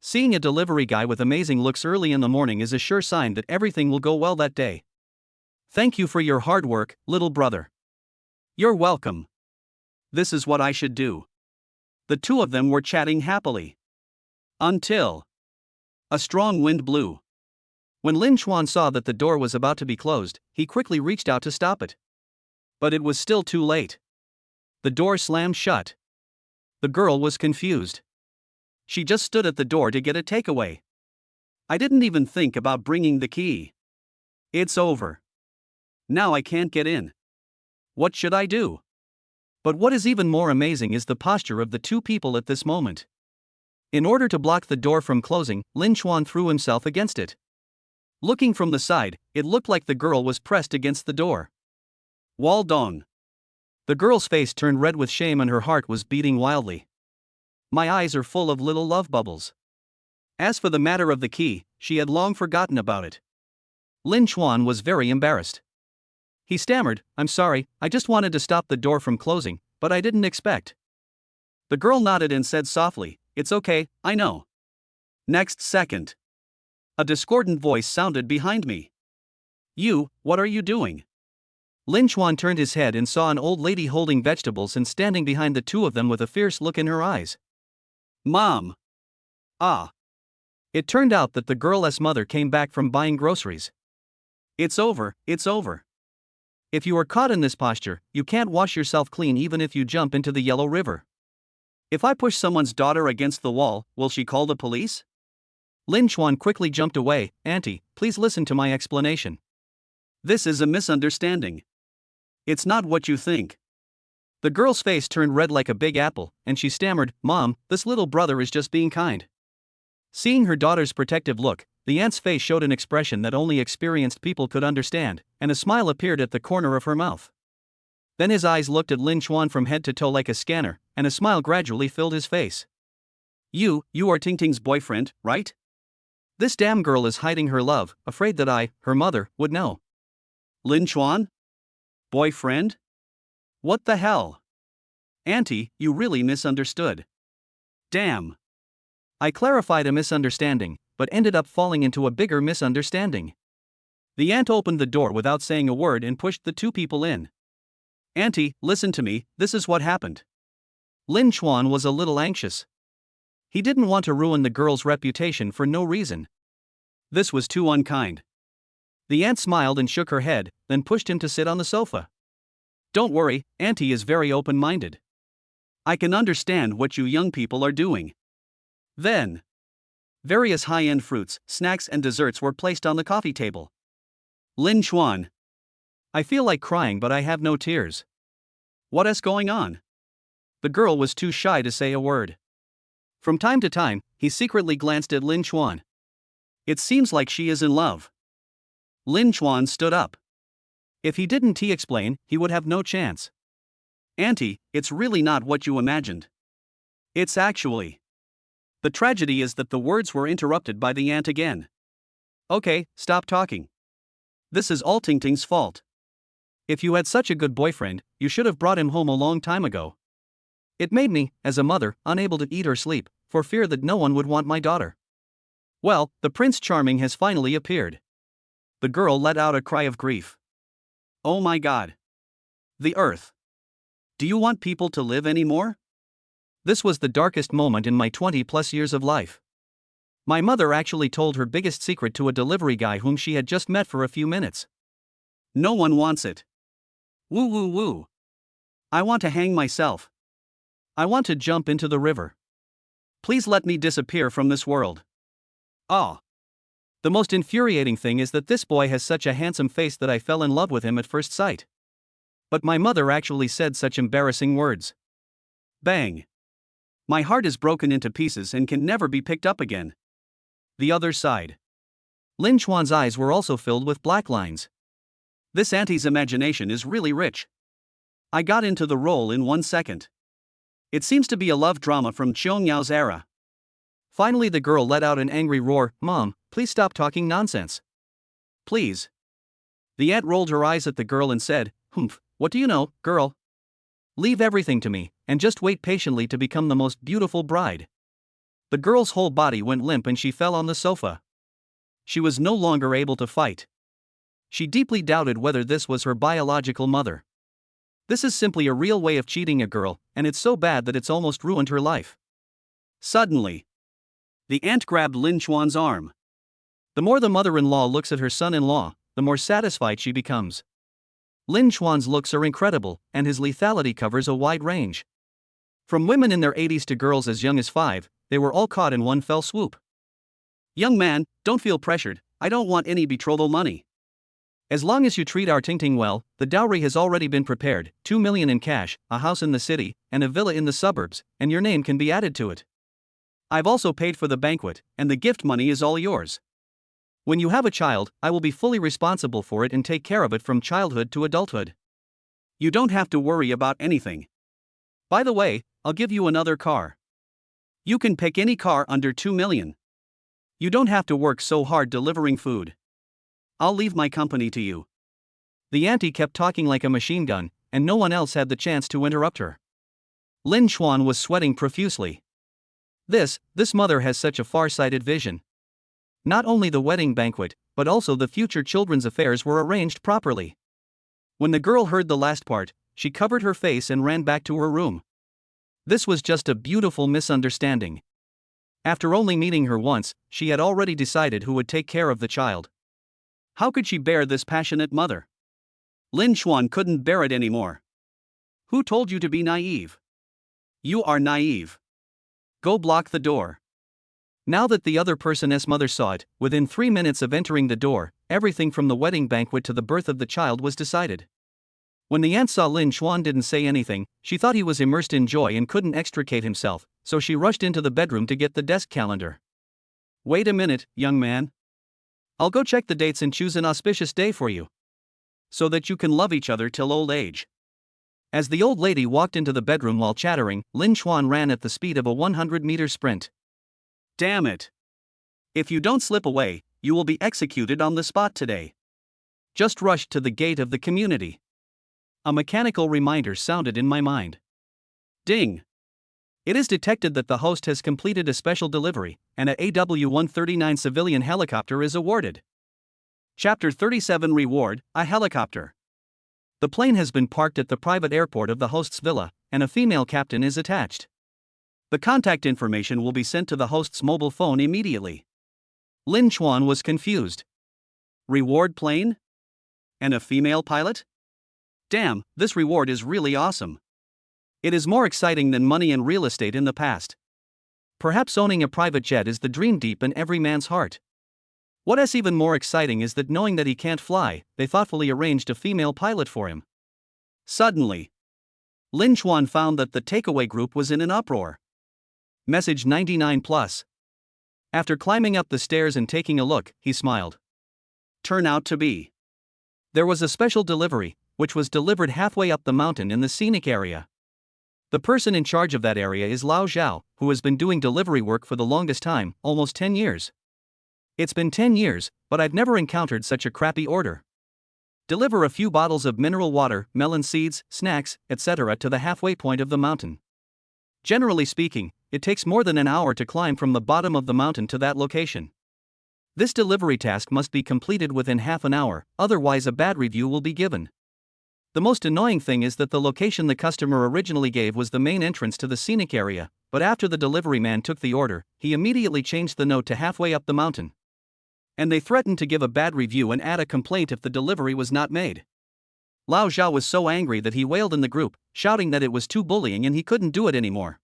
Seeing a delivery guy with amazing looks early in the morning is a sure sign that everything will go well that day. Thank you for your hard work, little brother. You're welcome. This is what I should do. The two of them were chatting happily. Until a strong wind blew. When Lin Chuan saw that the door was about to be closed, he quickly reached out to stop it. But it was still too late. The door slammed shut. The girl was confused. She just stood at the door to get a takeaway. I didn't even think about bringing the key. It's over. Now I can't get in. What should I do? But what is even more amazing is the posture of the two people at this moment. In order to block the door from closing, Lin Chuan threw himself against it. Looking from the side, it looked like the girl was pressed against the door. Wall Dong. The girl's face turned red with shame and her heart was beating wildly. My eyes are full of little love bubbles. As for the matter of the key, she had long forgotten about it. Lin Chuan was very embarrassed. He stammered, "I'm sorry, I just wanted to stop the door from closing, but I didn't expect." The girl nodded and said softly, "It's okay, I know." Next second, a discordant voice sounded behind me. "You, what are you doing?" Lin Chuan turned his head and saw an old lady holding vegetables and standing behind the two of them with a fierce look in her eyes. "Mom." "Ah." It turned out that the girl's mother came back from buying groceries. It's over, it's over. If you are caught in this posture, you can't wash yourself clean even if you jump into the Yellow River. If I push someone's daughter against the wall, will she call the police? Lin Chuan quickly jumped away. "Auntie, please listen to my explanation. This is a misunderstanding. It's not what you think." The girl's face turned red like a big apple, and she stammered, "Mom, this little brother is just being kind." Seeing her daughter's protective look, the aunt's face showed an expression that only experienced people could understand, and a smile appeared at the corner of her mouth. Then his eyes looked at Lin Chuan from head to toe like a scanner, and a smile gradually filled his face. You are Tingting's boyfriend, right?" "This damn girl is hiding her love, afraid that I, her mother, would know." "Lin Chuan? Boyfriend? What the hell? Auntie, you really misunderstood. Damn." I clarified a misunderstanding, but ended up falling into a bigger misunderstanding. The aunt opened the door without saying a word and pushed the two people in. "Auntie, listen to me, this is what happened." Lin Chuan was a little anxious. He didn't want to ruin the girl's reputation for no reason. This was too unkind. The aunt smiled and shook her head, then pushed him to sit on the sofa. "Don't worry, Auntie is very open-minded. I can understand what you young people are doing." Then, various high-end fruits, snacks and desserts were placed on the coffee table. Lin Chuan. I feel like crying but I have no tears. What is going on? The girl was too shy to say a word. From time to time, he secretly glanced at Lin Chuan. It seems like she is in love. Lin Chuan stood up. If he didn't explain, he would have no chance. Auntie, it's really not what you imagined. It's actually. The tragedy is that the words were interrupted by the aunt again. Okay, stop talking. This is all Tingting's fault. If you had such a good boyfriend, you should have brought him home a long time ago. It made me, as a mother, unable to eat or sleep, for fear that no one would want my daughter. Well, the Prince Charming has finally appeared. The girl let out a cry of grief. Oh my God. The earth. Do you want people to live anymore? This was the darkest moment in my 20+ years of life. My mother actually told her biggest secret to a delivery guy whom she had just met for a few minutes. No one wants it. Woo woo woo. I want to hang myself. I want to jump into the river. Please let me disappear from this world. Ah. The most infuriating thing is that this boy has such a handsome face that I fell in love with him at first sight. But my mother actually said such embarrassing words. Bang. My heart is broken into pieces and can never be picked up again. The other side. Lin Chuan's eyes were also filled with black lines. This auntie's imagination is really rich. I got into the role in 1 second. It seems to be a love drama from Chiong Yao's era. Finally, the girl let out an angry roar. Mom, please stop talking nonsense. Please. The aunt rolled her eyes at the girl and said, Humph, what do you know, girl? Leave everything to me, and just wait patiently to become the most beautiful bride. The girl's whole body went limp and she fell on the sofa. She was no longer able to fight. She deeply doubted whether this was her biological mother. This is simply a real way of cheating a girl, and it's so bad that it's almost ruined her life. Suddenly, the aunt grabbed Lin Chuan's arm. The more the mother-in-law looks at her son-in-law, the more satisfied she becomes. Lin Chuan's looks are incredible, and his lethality covers a wide range. From women in their 80s to girls as young as 5, they were all caught in one fell swoop. Young man, don't feel pressured, I don't want any betrothal money. As long as you treat our Ting Ting well, the dowry has already been prepared, 2 million in cash, a house in the city, and a villa in the suburbs, and your name can be added to it. I've also paid for the banquet, and the gift money is all yours. When you have a child, I will be fully responsible for it and take care of it from childhood to adulthood. You don't have to worry about anything. By the way, I'll give you another car. You can pick any car under 2 million. You don't have to work so hard delivering food. I'll leave my company to you. The auntie kept talking like a machine gun, and no one else had the chance to interrupt her. Lin Chuan was sweating profusely. This mother has such a far-sighted vision. Not only the wedding banquet, but also the future children's affairs were arranged properly. When the girl heard the last part, she covered her face and ran back to her room. This was just a beautiful misunderstanding. After only meeting her once, she had already decided who would take care of the child. How could she bear this passionate mother? Lin Chuan couldn't bear it anymore. Who told you to be naive? You are naive. Go block the door. Now that the other person's mother saw it, within 3 minutes of entering the door, everything from the wedding banquet to the birth of the child was decided. When the aunt saw Lin Chuan didn't say anything, she thought he was immersed in joy and couldn't extricate himself, so she rushed into the bedroom to get the desk calendar. Wait a minute, young man. I'll go check the dates and choose an auspicious day for you, so that you can love each other till old age. As the old lady walked into the bedroom while chattering, Lin Chuan ran at the speed of a 100-meter sprint. Damn it. If you don't slip away, you will be executed on the spot today. Just rushed to the gate of the community. A mechanical reminder sounded in my mind. Ding. It is detected that the host has completed a special delivery, and a AW-139 civilian helicopter is awarded. Chapter 37 Reward, a helicopter. The plane has been parked at the private airport of the host's villa, and a female captain is attached. The contact information will be sent to the host's mobile phone immediately. Lin Chuan was confused. Reward plane? And a female pilot? Damn, this reward is really awesome. It is more exciting than money and real estate in the past. Perhaps owning a private jet is the dream deep in every man's heart. What is even more exciting is that knowing that he can't fly, they thoughtfully arranged a female pilot for him. Suddenly, Lin Chuan found that the takeaway group was in an uproar. Message 99+. After climbing up the stairs and taking a look, he smiled. Turn out to be. There was a special delivery, which was delivered halfway up the mountain in the scenic area. The person in charge of that area is Lao Zhao, who has been doing delivery work for the longest time, almost 10 years. It's been 10 years, but I've never encountered such a crappy order. Deliver a few bottles of mineral water, melon seeds, snacks, etc. to the halfway point of the mountain. Generally speaking, it takes more than an hour to climb from the bottom of the mountain to that location. This delivery task must be completed within half an hour, otherwise a bad review will be given. The most annoying thing is that the location the customer originally gave was the main entrance to the scenic area, but after the delivery man took the order, he immediately changed the note to halfway up the mountain. And they threatened to give a bad review and add a complaint if the delivery was not made. Lao Zhao was so angry that he wailed in the group, shouting that it was too bullying and he couldn't do it anymore.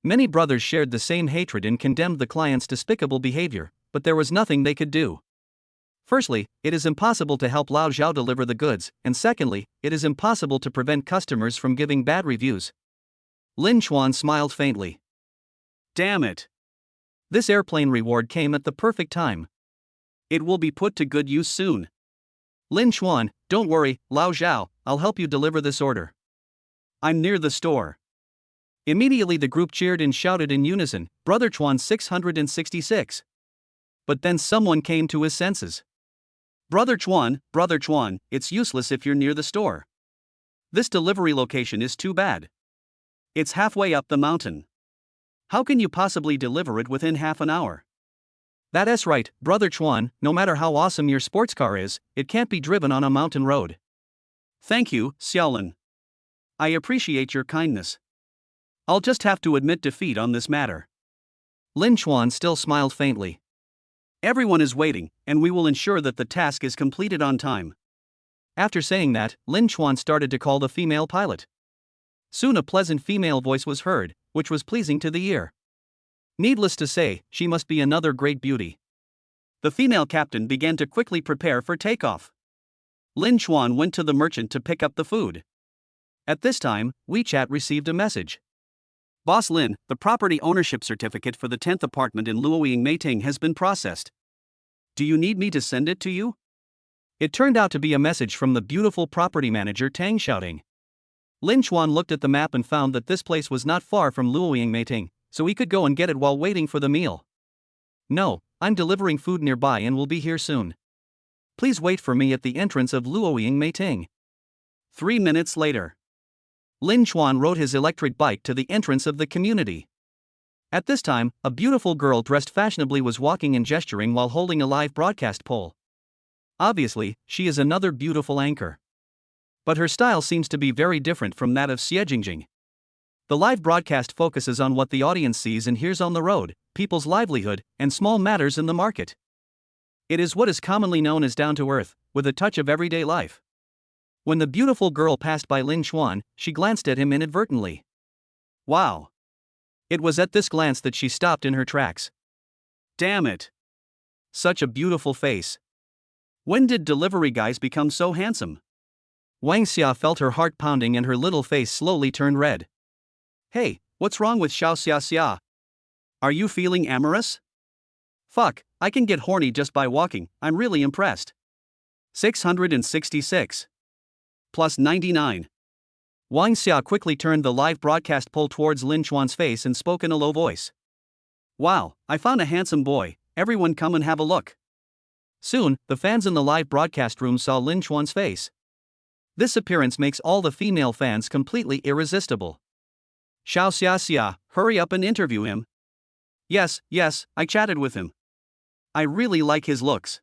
Many brothers shared the same hatred and condemned the client's despicable behavior, but there was nothing they could do. Firstly, it is impossible to help Lao Zhao deliver the goods, and secondly, it is impossible to prevent customers from giving bad reviews. Lin Chuan smiled faintly. Damn it. This airplane reward came at the perfect time. It will be put to good use soon. Lin Chuan, don't worry, Lao Zhao, I'll help you deliver this order. I'm near the store. Immediately the group cheered and shouted in unison, Brother Chuan 666. But then someone came to his senses. Brother Chuan, it's useless if you're near the store. This delivery location is too bad. It's halfway up the mountain. How can you possibly deliver it within half an hour? That's right, Brother Chuan, no matter how awesome your sports car is, it can't be driven on a mountain road. Thank you, Xiaolin. I appreciate your kindness. I'll just have to admit defeat on this matter. Lin Chuan still smiled faintly. Everyone is waiting, and we will ensure that the task is completed on time. After saying that, Lin Chuan started to call the female pilot. Soon a pleasant female voice was heard, which was pleasing to the ear. Needless to say, she must be another great beauty. The female captain began to quickly prepare for takeoff. Lin Chuan went to the merchant to pick up the food. At this time, WeChat received a message. Boss Lin, the property ownership certificate for the 10th apartment in Luoying Meiting has been processed. Do you need me to send it to you? It turned out to be a message from the beautiful property manager Tang shouting. Lin Chuan looked at the map and found that this place was not far from Luoying Meiting, so he could go and get it while waiting for the meal. No, I'm delivering food nearby and will be here soon. Please wait for me at the entrance of Luoying Meiting. 3 minutes later. Lin Chuan rode his electric bike to the entrance of the community. At this time, a beautiful girl dressed fashionably was walking and gesturing while holding a live broadcast pole. Obviously, she is another beautiful anchor. But her style seems to be very different from that of Xie Jingjing. The live broadcast focuses on what the audience sees and hears on the road, people's livelihood, and small matters in the market. It is what is commonly known as down to earth, with a touch of everyday life. When the beautiful girl passed by Lin Chuan, she glanced at him inadvertently. Wow! It was at this glance that she stopped in her tracks. Damn it! Such a beautiful face. When did delivery guys become so handsome? Wang Xia felt her heart pounding and her little face slowly turned red. Hey, what's wrong with Xiao Xia Xia? Are you feeling amorous? Fuck, I can get horny just by walking, I'm really impressed. 666. Plus 99. Wang Xia quickly turned the live broadcast pole towards Lin Chuan's face and spoke in a low voice. Wow, I found a handsome boy, everyone come and have a look. Soon, the fans in the live broadcast room saw Lin Chuan's face. This appearance makes all the female fans completely irresistible. Xiao Xia Xia, hurry up and interview him. Yes, I chatted with him. I really like his looks.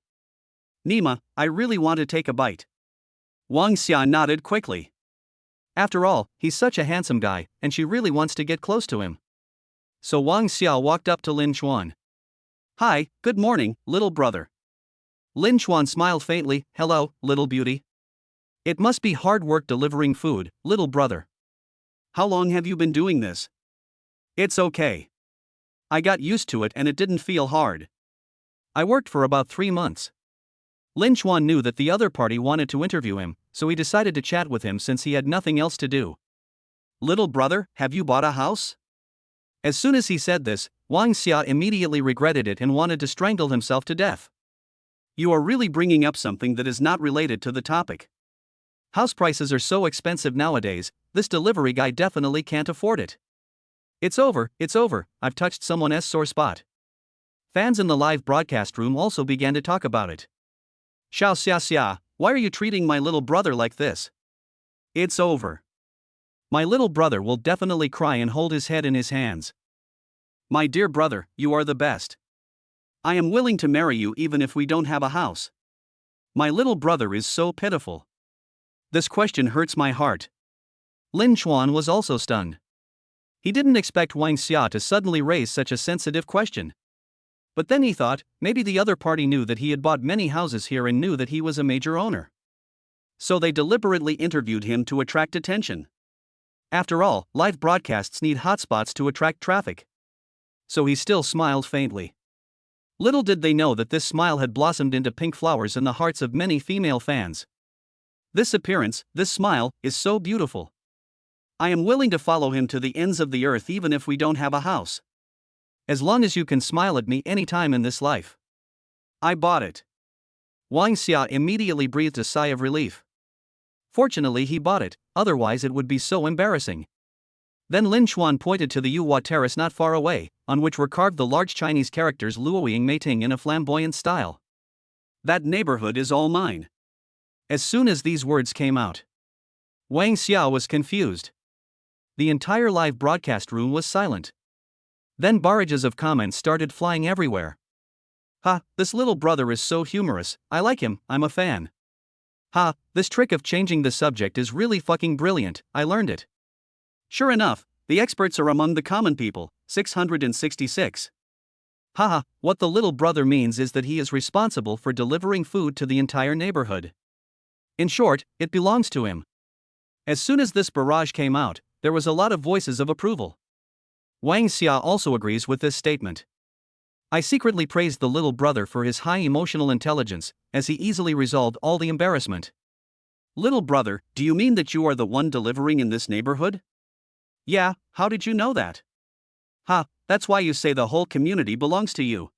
Nima, I really want to take a bite. Wang Xia nodded quickly. After all, he's such a handsome guy, and she really wants to get close to him. So Wang Xia walked up to Lin Chuan. Hi, good morning, little brother. Lin Chuan smiled faintly. Hello, little beauty. It must be hard work delivering food, little brother. How long have you been doing this? It's okay. I got used to it and it didn't feel hard. I worked for about 3 months. Lin Chuan knew that the other party wanted to interview him, so he decided to chat with him since he had nothing else to do. Little brother, have you bought a house? As soon as he said this, Wang Xia immediately regretted it and wanted to strangle himself to death. You are really bringing up something that is not related to the topic. House prices are so expensive nowadays, this delivery guy definitely can't afford it. It's over, I've touched someone's sore spot. Fans in the live broadcast room also began to talk about it. Xiao Xia Xia, why are you treating my little brother like this? It's over. My little brother will definitely cry and hold his head in his hands. My dear brother, you are the best. I am willing to marry you even if we don't have a house. My little brother is so pitiful. This question hurts my heart. Lin Chuan was also stunned. He didn't expect Wang Xia to suddenly raise such a sensitive question. But then he thought, maybe the other party knew that he had bought many houses here and knew that he was a major owner. So they deliberately interviewed him to attract attention. After all, live broadcasts need hotspots to attract traffic. So he still smiled faintly. Little did they know that this smile had blossomed into pink flowers in the hearts of many female fans. This appearance, this smile, is so beautiful. I am willing to follow him to the ends of the earth even if we don't have a house. As long as you can smile at me any time in this life. I bought it. Wang Xia immediately breathed a sigh of relief. Fortunately he bought it, otherwise it would be so embarrassing. Then Lin Chuan pointed to the Yuhua terrace not far away, on which were carved the large Chinese characters Luoying Meiting in a flamboyant style. That neighborhood is all mine. As soon as these words came out, Wang Xia was confused. The entire live broadcast room was silent. Then barrages of comments started flying everywhere. Ha, this little brother is so humorous, I like him, I'm a fan. Ha, this trick of changing the subject is really fucking brilliant, I learned it. Sure enough, the experts are among the common people, 666. Haha, what the little brother means is that he is responsible for delivering food to the entire neighborhood. In short, it belongs to him. As soon as this barrage came out, there was a lot of voices of approval. Wang Xia also agrees with this statement. I secretly praised the little brother for his high emotional intelligence, as he easily resolved all the embarrassment. Little brother, do you mean that you are the one delivering in this neighborhood? Yeah, how did you know that? Ha, that's why you say the whole community belongs to you.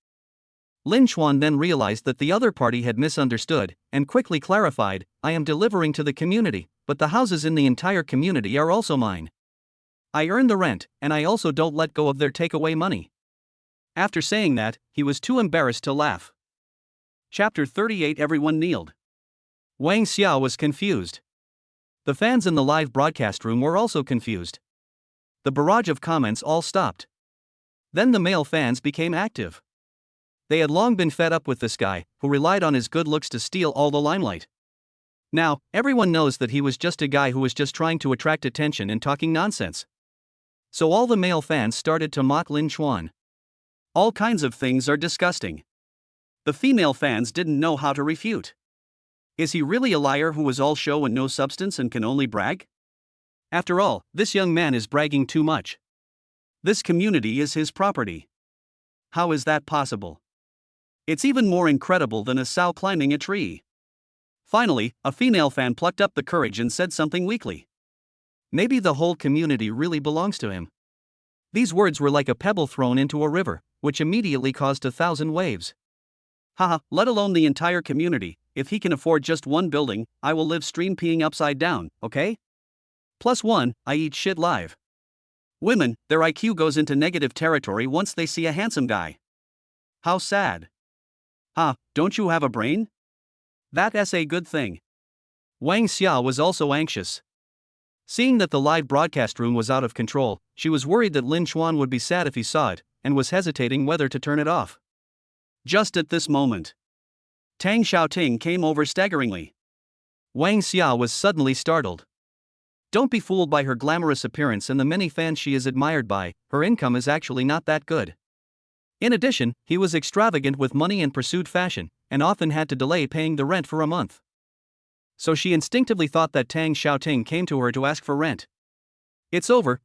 Lin Chuan then realized that the other party had misunderstood, and quickly clarified, I am delivering to the community, but the houses in the entire community are also mine. I earn the rent, and I also don't let go of their takeaway money. After saying that, he was too embarrassed to laugh. Chapter 38 Everyone kneeled. Wang Xia was confused. The fans in the live broadcast room were also confused. The barrage of comments all stopped. Then the male fans became active. They had long been fed up with this guy, who relied on his good looks to steal all the limelight. Now, everyone knows that he was just a guy who was just trying to attract attention and talking nonsense. So all the male fans started to mock Lin Chuan. All kinds of things are disgusting. The female fans didn't know how to refute. Is he really a liar who is all show and no substance and can only brag? After all, this young man is bragging too much. This community is his property. How is that possible? It's even more incredible than a sow climbing a tree. Finally, a female fan plucked up the courage and said something weakly. Maybe the whole community really belongs to him. These words were like a pebble thrown into a river, which immediately caused 1,000 waves. Haha, let alone the entire community, if he can afford just one building, I will live stream peeing upside down, okay? +1, I eat shit live. Women, their IQ goes into negative territory once they see a handsome guy. How sad. Don't you have a brain? That's a good thing. Wang Xia was also anxious. Seeing that the live broadcast room was out of control, she was worried that Lin Chuan would be sad if he saw it, and was hesitating whether to turn it off. Just at this moment, Tang Xiaoting came over staggeringly. Wang Xia was suddenly startled. Don't be fooled by her glamorous appearance and the many fans she is admired by, her income is actually not that good. In addition, he was extravagant with money and pursued fashion, and often had to delay paying the rent for a month. So she instinctively thought that Tang Xiaoting came to her to ask for rent. It's over,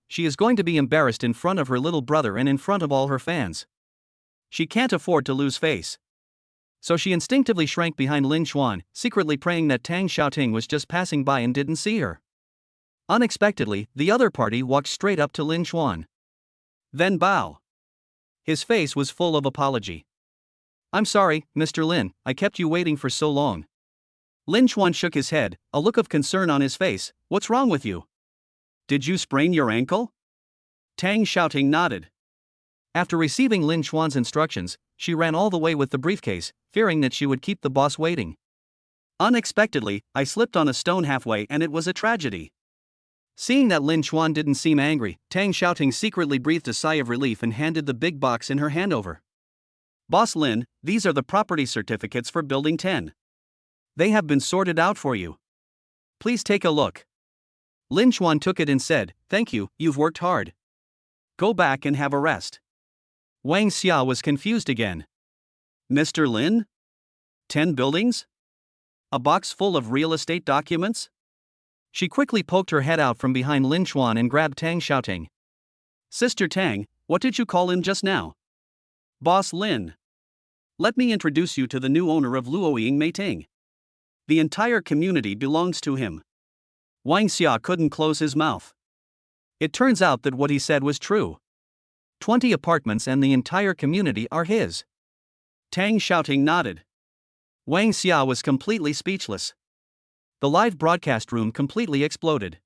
she is going to be embarrassed in front of her little brother and in front of all her fans. She can't afford to lose face. So she instinctively shrank behind Lin Chuan, secretly praying that Tang Xiaoting was just passing by and didn't see her. Unexpectedly, the other party walked straight up to Lin Chuan. Then bow. His face was full of apology. I'm sorry, Mr. Lin, I kept you waiting for so long. Lin Chuan shook his head, a look of concern on his face. What's wrong with you? Did you sprain your ankle? Tang Xiaoting nodded. After receiving Lin Chuan's instructions, she ran all the way with the briefcase, fearing that she would keep the boss waiting. Unexpectedly, I slipped on a stone halfway and it was a tragedy. Seeing that Lin Chuan didn't seem angry, Tang Xiaoting secretly breathed a sigh of relief and handed the big box in her hand over. Boss Lin, these are the property certificates for Building 10. They have been sorted out for you. Please take a look. Lin Chuan took it and said, thank you, you've worked hard. Go back and have a rest. Wang Xia was confused again. Mr. Lin? 10 buildings? A box full of real estate documents? She quickly poked her head out from behind Lin Chuan and grabbed Tang, shouting. Sister Tang, what did you call him just now? Boss Lin. Let me introduce you to the new owner of Luoying Meiting. The entire community belongs to him. Wang Xia couldn't close his mouth. It turns out that what he said was true. 20 apartments and the entire community are his. Tang shouting nodded. Wang Xia was completely speechless. The live broadcast room completely exploded.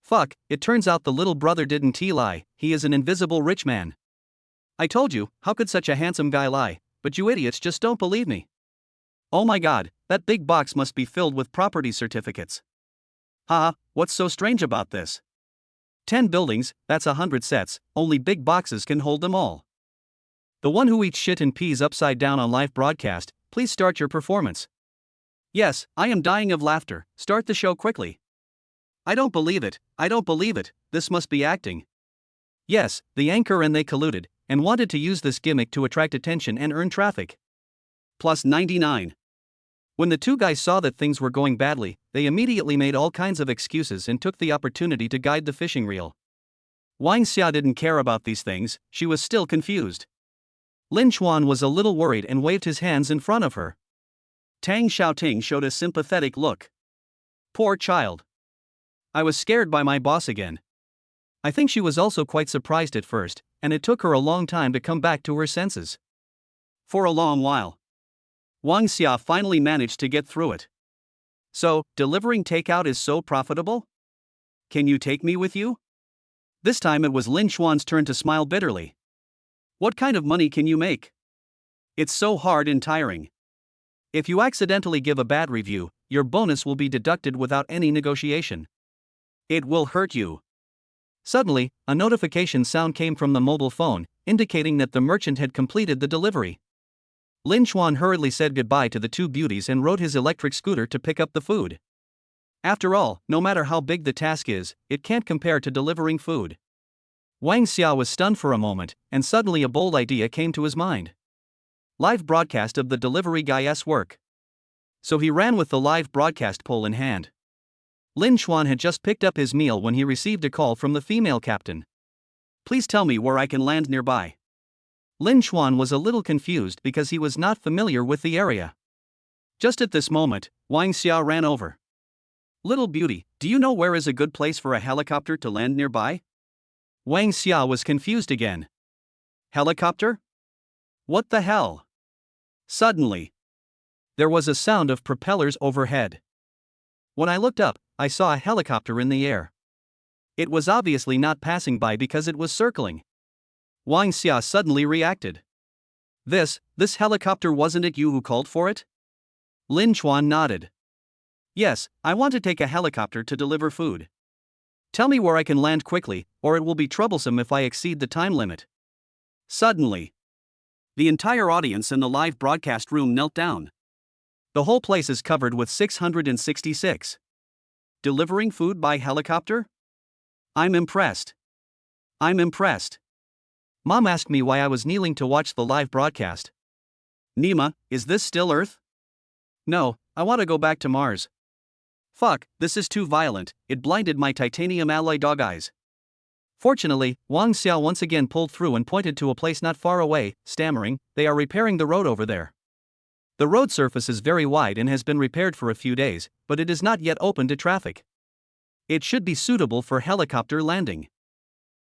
Fuck, it turns out the little brother didn't lie, he is an invisible rich man. I told you, how could such a handsome guy lie, but you idiots just don't believe me. Oh my god, that big box must be filled with property certificates. Haha, what's so strange about this? 10 buildings, that's 100 sets, only big boxes can hold them all. The one who eats shit and peas upside down on live broadcast, please start your performance. Yes, I am dying of laughter, start the show quickly. I don't believe it, this must be acting. Yes, the anchor and they colluded, and wanted to use this gimmick to attract attention and earn traffic. Plus 99. When the two guys saw that things were going badly, they immediately made all kinds of excuses and took the opportunity to guide the fishing reel. Wang Xia didn't care about these things, she was still confused. Lin Chuan was a little worried and waved his hands in front of her. Tang Xiaoting showed a sympathetic look. Poor child. I was scared by my boss again. I think she was also quite surprised at first, and it took her a long time to come back to her senses. For a long while. Wang Xia finally managed to get through it. So, delivering takeout is so profitable? Can you take me with you? This time it was Lin Chuan's turn to smile bitterly. What kind of money can you make? It's so hard and tiring. If you accidentally give a bad review, your bonus will be deducted without any negotiation. It will hurt you. Suddenly, a notification sound came from the mobile phone, indicating that the merchant had completed the delivery. Lin Chuan hurriedly said goodbye to the two beauties and rode his electric scooter to pick up the food. After all, no matter how big the task is, it can't compare to delivering food. Wang Xia was stunned for a moment, and suddenly a bold idea came to his mind. Live broadcast of the delivery guy's work. So he ran with the live broadcast pole in hand. Lin Chuan had just picked up his meal when he received a call from the female captain. Please tell me where I can land nearby. Lin Chuan was a little confused because he was not familiar with the area. Just at this moment, Wang Xia ran over. Little beauty, do you know where is a good place for a helicopter to land nearby? Wang Xia was confused again. Helicopter? What the hell? Suddenly, there was a sound of propellers overhead. When I looked up, I saw a helicopter in the air. It was obviously not passing by because it was circling. Wang Xia suddenly reacted. This helicopter, wasn't it you who called for it? Lin Chuan nodded. Yes, I want to take a helicopter to deliver food. Tell me where I can land quickly, or it will be troublesome if I exceed the time limit. Suddenly, the entire audience in the live broadcast room knelt down. The whole place is covered with 666. Delivering food by helicopter? I'm impressed. Mom asked me why I was kneeling to watch the live broadcast. Nima, is this still Earth? No, I want to go back to Mars. Fuck, this is too violent, it blinded my titanium alloy dog eyes. Fortunately, Wang Xia once again pulled through and pointed to a place not far away, stammering, they are repairing the road over there. The road surface is very wide and has been repaired for a few days, but it is not yet open to traffic. It should be suitable for helicopter landing.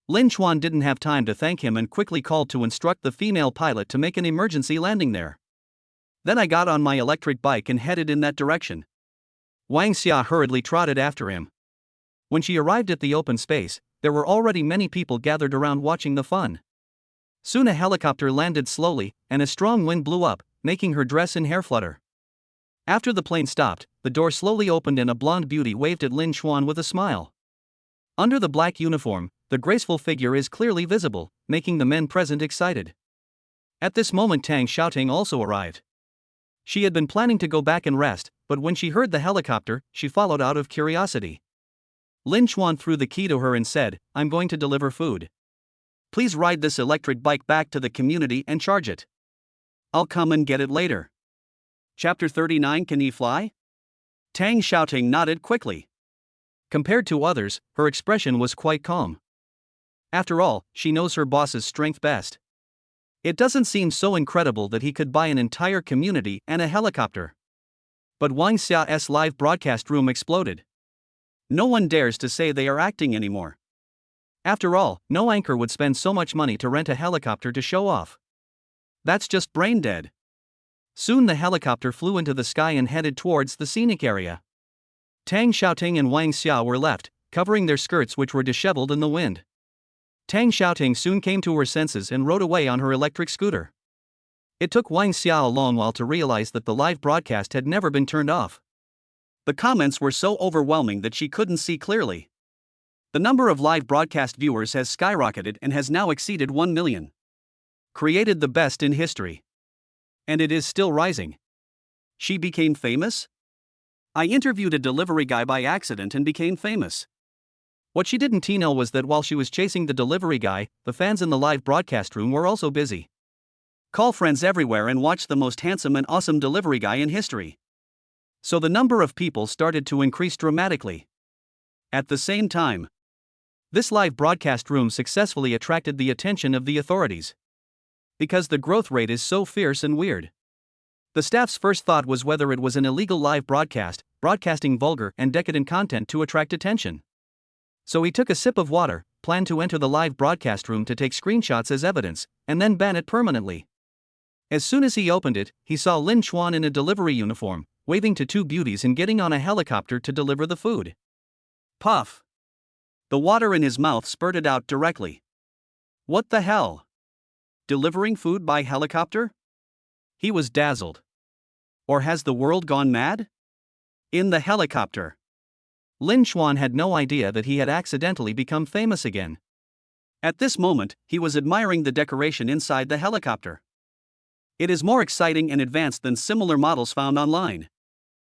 Lin Chuan didn't have time to thank him and quickly called to instruct the female pilot to make an emergency landing there. Then I got on my electric bike and headed in that direction. Wang Xia hurriedly trotted after him. When she arrived at the open space, there were already many people gathered around watching the fun. Soon a helicopter landed slowly, and a strong wind blew up, making her dress and hair flutter. After the plane stopped, the door slowly opened and a blonde beauty waved at Lin Chuan with a smile. Under the black uniform, the graceful figure is clearly visible, making the men present excited. At this moment Tang Xiaoting also arrived. She had been planning to go back and rest, but when she heard the helicopter, she followed out of curiosity. Lin Chuan threw the key to her and said, I'm going to deliver food. Please ride this electric bike back to the community and charge it. I'll come and get it later. Chapter 39. Can he fly? Tang Xiaoting nodded quickly. Compared to others, her expression was quite calm. After all, she knows her boss's strength best. It doesn't seem so incredible that he could buy an entire community and a helicopter. But Wang Xia's live broadcast room exploded. No one dares to say they are acting anymore. After all, no anchor would spend so much money to rent a helicopter to show off. That's just brain dead. Soon the helicopter flew into the sky and headed towards the scenic area. Tang Xiaoting and Wang Xia were left, covering their skirts which were disheveled in the wind. Tang Xiaoting soon came to her senses and rode away on her electric scooter. It took Wang Xia a long while to realize that the live broadcast had never been turned off. The comments were so overwhelming that she couldn't see clearly. The number of live broadcast viewers has skyrocketed and has now exceeded 1 million. Created the best in history. And it is still rising. She became famous? I interviewed a delivery guy by accident and became famous. What she didn't know was that while she was chasing the delivery guy, the fans in the live broadcast room were also busy. Call friends everywhere and watch the most handsome and awesome delivery guy in history. So the number of people started to increase dramatically. At the same time, this live broadcast room successfully attracted the attention of the authorities. Because the growth rate is so fierce and weird. The staff's first thought was whether it was an illegal live broadcast, broadcasting vulgar and decadent content to attract attention. So he took a sip of water, planned to enter the live broadcast room to take screenshots as evidence, and then ban it permanently. As soon as he opened it, he saw Lin Chuan in a delivery uniform, waving to two beauties and getting on a helicopter to deliver the food. Puff! The water in his mouth spurted out directly. What the hell? Delivering food by helicopter? He was dazzled. Or has the world gone mad? In the helicopter. Lin Chuan had no idea that he had accidentally become famous again. At this moment, he was admiring the decoration inside the helicopter. It is more exciting and advanced than similar models found online.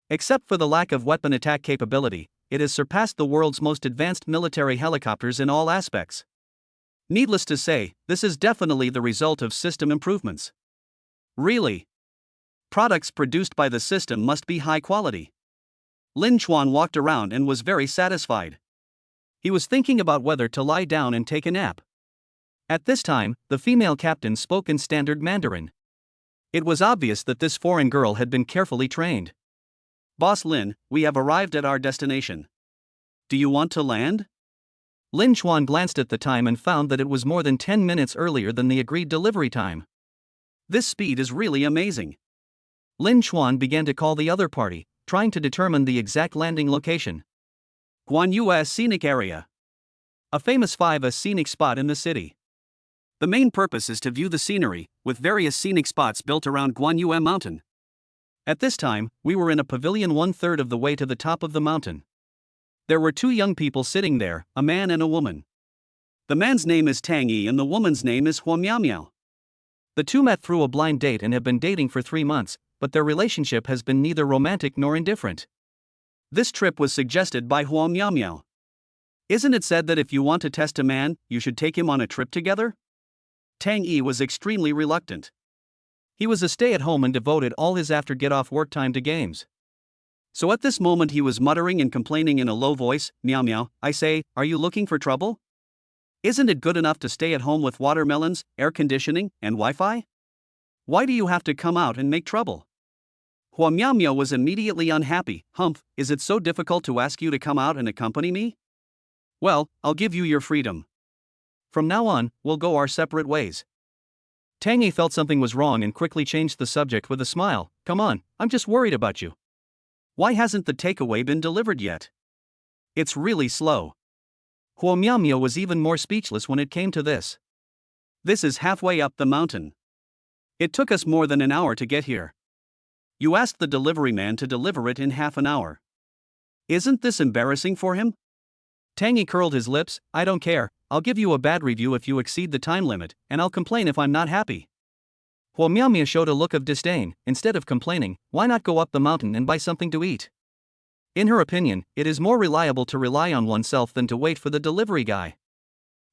Except for the lack of weapon attack capability, it has surpassed the world's most advanced military helicopters in all aspects. Needless to say, this is definitely the result of system improvements. Really? Products produced by the system must be high quality. Lin Chuan walked around and was very satisfied. He was thinking about whether to lie down and take a nap. At this time, the female captain spoke in standard Mandarin. It was obvious that this foreign girl had been carefully trained. Boss Lin, we have arrived at our destination. Do you want to land? Lin Chuan glanced at the time and found that it was more than 10 minutes earlier than the agreed delivery time. This speed is really amazing. Lin Chuan began to call the other party, trying to determine the exact landing location. Guanyu's Scenic Area. A famous 5A scenic spot in the city. The main purpose is to view the scenery, with various scenic spots built around Guanyu Mountain. At this time, we were in a pavilion 1/3 of the way to the top of the mountain. There were two young people sitting there, a man and a woman. The man's name is Tang Yi and the woman's name is Hua Miao Miao. The two met through a blind date and have been dating for 3 months, but their relationship has been neither romantic nor indifferent. This trip was suggested by Hua Miao Miao. Isn't it said that if you want to test a man, you should take him on a trip together? Tang Yi was extremely reluctant. He was a stay-at-home and devoted all his after-get-off-work time to games. So at this moment he was muttering and complaining in a low voice, "Meow meow, I say, are you looking for trouble? Isn't it good enough to stay at home with watermelons, air conditioning, and Wi-Fi? Why do you have to come out and make trouble?" Hua Miao Miao was immediately unhappy. "Humph, is it so difficult to ask you to come out and accompany me? Well, I'll give you your freedom. From now on, we'll go our separate ways." Tang Yi felt something was wrong and quickly changed the subject with a smile. "Come on, I'm just worried about you. Why hasn't the takeaway been delivered yet? It's really slow." Hua Miao Miao was even more speechless when it came to this. "This is halfway up the mountain. It took us more than an hour to get here. You asked the delivery man to deliver it in half an hour. Isn't this embarrassing for him?" Tang Yi curled his lips. "I don't care, I'll give you a bad review if you exceed the time limit, and I'll complain if I'm not happy." Hua Miao Miao showed a look of disdain. Instead of complaining, why not go up the mountain and buy something to eat? In her opinion, it is more reliable to rely on oneself than to wait for the delivery guy.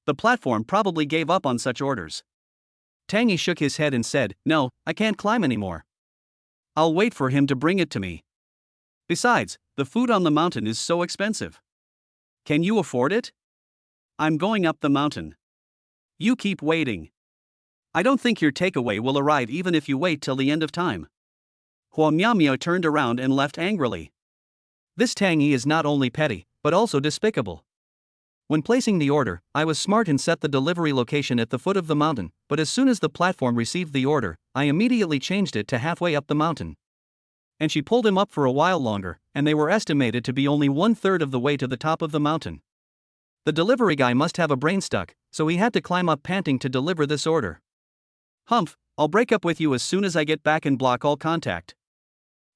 The platform probably gave up on such orders. Tang Yi shook his head and said, "No, I can't climb anymore. I'll wait for him to bring it to me. Besides, the food on the mountain is so expensive. Can you afford it? I'm going up the mountain. You keep waiting. I don't think your takeaway will arrive even if you wait till the end of time. Hua Miao turned around and left angrily. This Tang Yi is not only petty, but also despicable. When placing the order, I was smart and set the delivery location at the foot of the mountain, but as soon as the platform received the order, I immediately changed it to halfway up the mountain. And she pulled him up for a while longer, and they were estimated to be only 1/3 of the way to the top of the mountain. The delivery guy must have a brain stuck, so he had to climb up panting to deliver this order. Humph, I'll break up with you as soon as I get back and block all contact.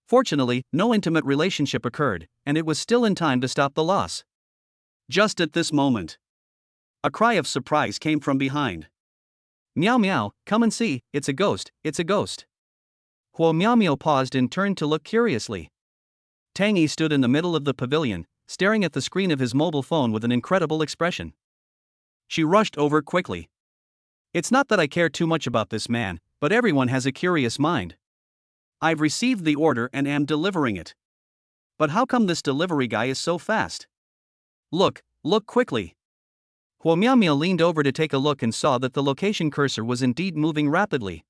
Fortunately, no intimate relationship occurred, and it was still in time to stop the loss. Just at this moment, a cry of surprise came from behind. Meow meow, come and see, it's a ghost, it's a ghost. Hua Miao paused and turned to look curiously. Tang Yi stood in the middle of the pavilion, staring at the screen of his mobile phone with an incredible expression. She rushed over quickly. It's not that I care too much about this man, but everyone has a curious mind. I've received the order and am delivering it. But how come this delivery guy is so fast? Look quickly. Hua Miao leaned over to take a look and saw that the location cursor was indeed moving rapidly.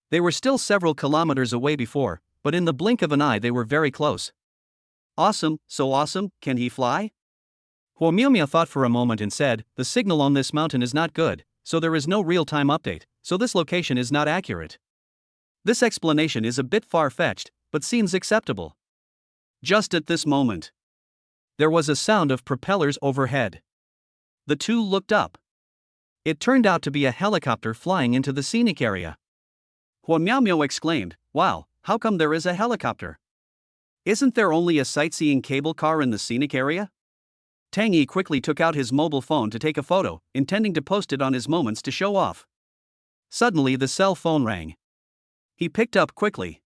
They were still several kilometers away before, but in the blink of an eye they were very close. Awesome, so awesome, can he fly? Hua Miao thought for a moment and said, the signal on this mountain is not good, so there is no real-time update, so this location is not accurate. This explanation is a bit far-fetched, but seems acceptable. Just at this moment, there was a sound of propellers overhead. The two looked up. It turned out to be a helicopter flying into the scenic area. Hua Miao exclaimed, wow, how come there is a helicopter? Isn't there only a sightseeing cable car in the scenic area? Tang Yi quickly took out his mobile phone to take a photo, intending to post it on his moments to show off. Suddenly the cell phone rang. He picked up quickly.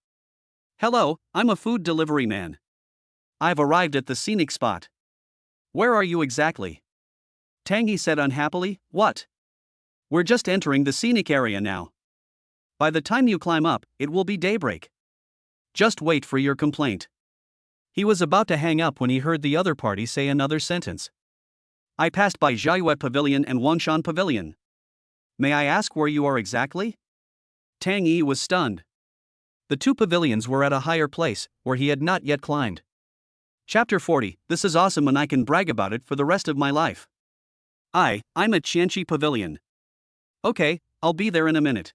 Hello, I'm a food delivery man. I've arrived at the scenic spot. Where are you exactly? Tang Yi said unhappily, what? We're just entering the scenic area now. By the time you climb up, it will be daybreak. Just wait for your complaint. He was about to hang up when he heard the other party say another sentence. I passed by Jiayue Pavilion and Wangshan Pavilion. May I ask where you are exactly? Tang Yi was stunned. The two pavilions were at a higher place, where he had not yet climbed. Chapter 40, this is awesome and I can brag about it for the rest of my life. I'm at Qianxi Pavilion. Okay, I'll be there in a minute.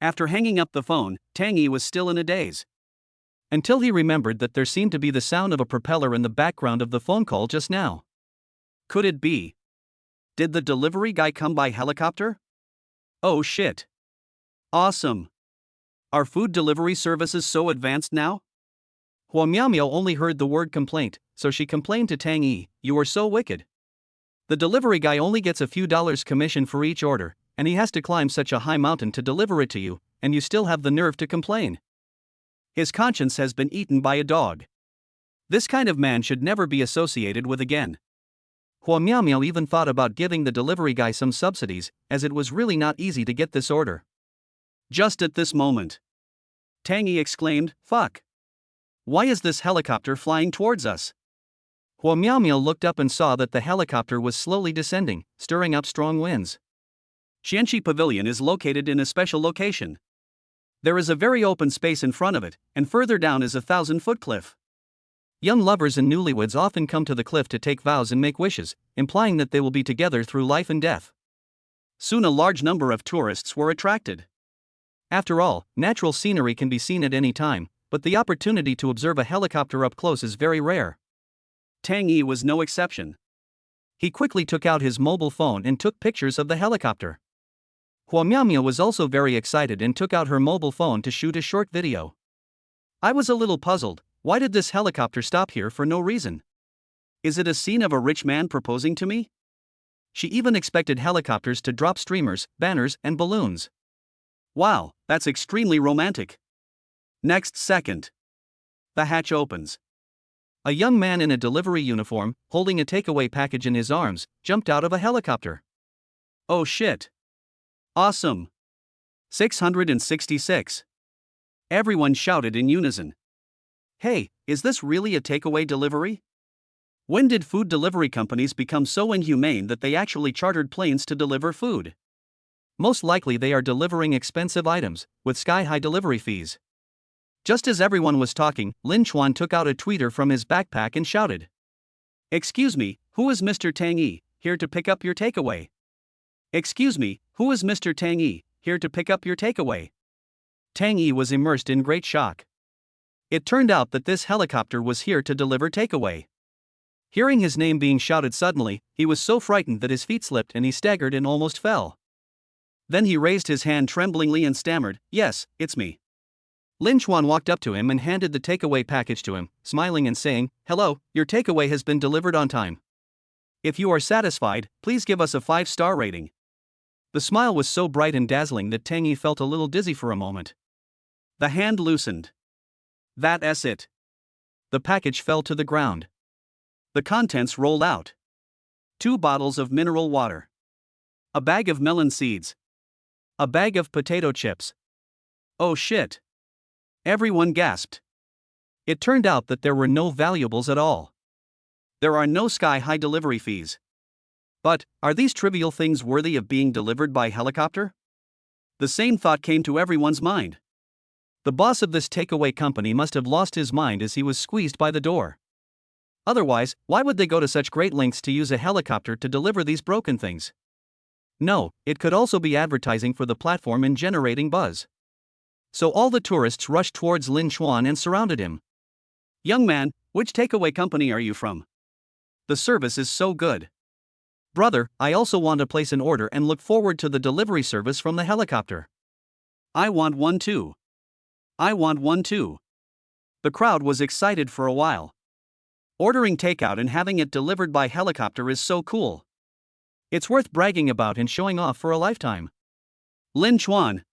After hanging up the phone, Tang Yi was still in a daze. Until he remembered that there seemed to be the sound of a propeller in the background of the phone call just now. Could it be? Did the delivery guy come by helicopter? Oh shit. Awesome. Are food delivery services so advanced now? Hua Miao only heard the word complaint, so she complained to Tang Yi, you are so wicked. The delivery guy only gets a few dollars commission for each order, and he has to climb such a high mountain to deliver it to you, and you still have the nerve to complain. His conscience has been eaten by a dog. This kind of man should never be associated with again. Hua Miao even thought about giving the delivery guy some subsidies, as it was really not easy to get this order. Just at this moment, Tang Yi exclaimed, fuck. Why is this helicopter flying towards us? Hua Miao looked up and saw that the helicopter was slowly descending, stirring up strong winds. Qianxi Pavilion is located in a special location. There is a very open space in front of it, and further down is a 1,000-foot cliff. Young lovers and newlyweds often come to the cliff to take vows and make wishes, implying that they will be together through life and death. Soon a large number of tourists were attracted. After all, natural scenery can be seen at any time, but the opportunity to observe a helicopter up close is very rare. Tang Yi was no exception. He quickly took out his mobile phone and took pictures of the helicopter. Hua Miao was also very excited and took out her mobile phone to shoot a short video. I was a little puzzled, why did this helicopter stop here for no reason? Is it a scene of a rich man proposing to me? She even expected helicopters to drop streamers, banners, and balloons. Wow, that's extremely romantic. Next second, the hatch opens. A young man in a delivery uniform, holding a takeaway package in his arms, jumped out of a helicopter. Oh shit. Awesome. 666. Everyone shouted in unison. Hey, is this really a takeaway delivery? When did food delivery companies become so inhumane that they actually chartered planes to deliver food? Most likely they are delivering expensive items, with sky-high delivery fees. Just as everyone was talking, Lin Chuan took out a tweeter from his backpack and shouted, "Excuse me, who is Mr. Tang Yi, here to pick up your takeaway? Excuse me, who is Mr. Tang Yi, here to pick up your takeaway?" Tang Yi was immersed in great shock. It turned out that this helicopter was here to deliver takeaway. Hearing his name being shouted suddenly, he was so frightened that his feet slipped and he staggered and almost fell. Then he raised his hand tremblingly and stammered, "Yes, it's me." Lin Chuan walked up to him and handed the takeaway package to him, smiling and saying, "Hello, your takeaway has been delivered on time. If you are satisfied, please give us a 5-star rating." The smile was so bright and dazzling that Tang Yi felt a little dizzy for a moment. The hand loosened. That's it. The package fell to the ground. The contents rolled out. 2 bottles of mineral water. A bag of melon seeds. A bag of potato chips. Oh shit. Everyone gasped. It turned out that there were no valuables at all. There are no sky-high delivery fees. But, are these trivial things worthy of being delivered by helicopter? The same thought came to everyone's mind. The boss of this takeaway company must have lost his mind as he was squeezed by the door. Otherwise, why would they go to such great lengths to use a helicopter to deliver these broken things? No, it could also be advertising for the platform and generating buzz. So all the tourists rushed towards Lin Chuan and surrounded him. "Young man, which takeaway company are you from? The service is so good." "Brother, I also want to place an order and look forward to the delivery service from the helicopter." "I want one too. I want one too." The crowd was excited for a while. Ordering takeout and having it delivered by helicopter is so cool. It's worth bragging about and showing off for a lifetime. Lin Chuan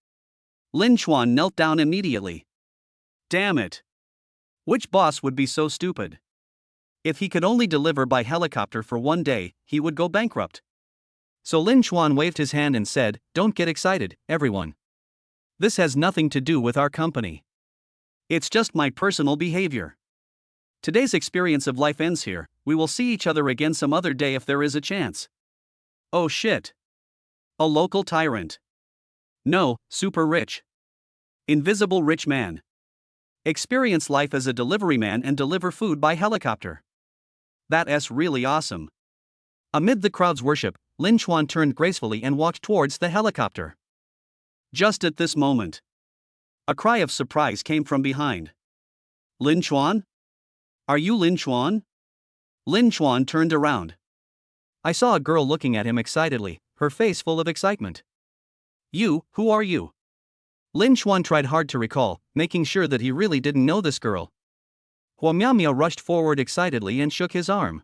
knelt down immediately. Damn it. Which boss would be so stupid? If he could only deliver by helicopter for one day, he would go bankrupt. So Lin Chuan waved his hand and said, "Don't get excited, everyone. This has nothing to do with our company. It's just my personal behavior. Today's experience of life ends here. We will see each other again some other day if there is a chance." Oh shit. A local tyrant. No, super rich. Invisible rich man. Experience life as a delivery man and deliver food by helicopter. That's really awesome. Amid the crowd's worship, Lin Chuan turned gracefully and walked towards the helicopter. Just at this moment, a cry of surprise came from behind. "Lin Chuan? Are you Lin Chuan?" Lin Chuan turned around. I saw a girl looking at him excitedly, her face full of excitement. "You, who are you?" Lin Chuan tried hard to recall, making sure that he really didn't know this girl. Hua Miao Miao rushed forward excitedly and shook his arm.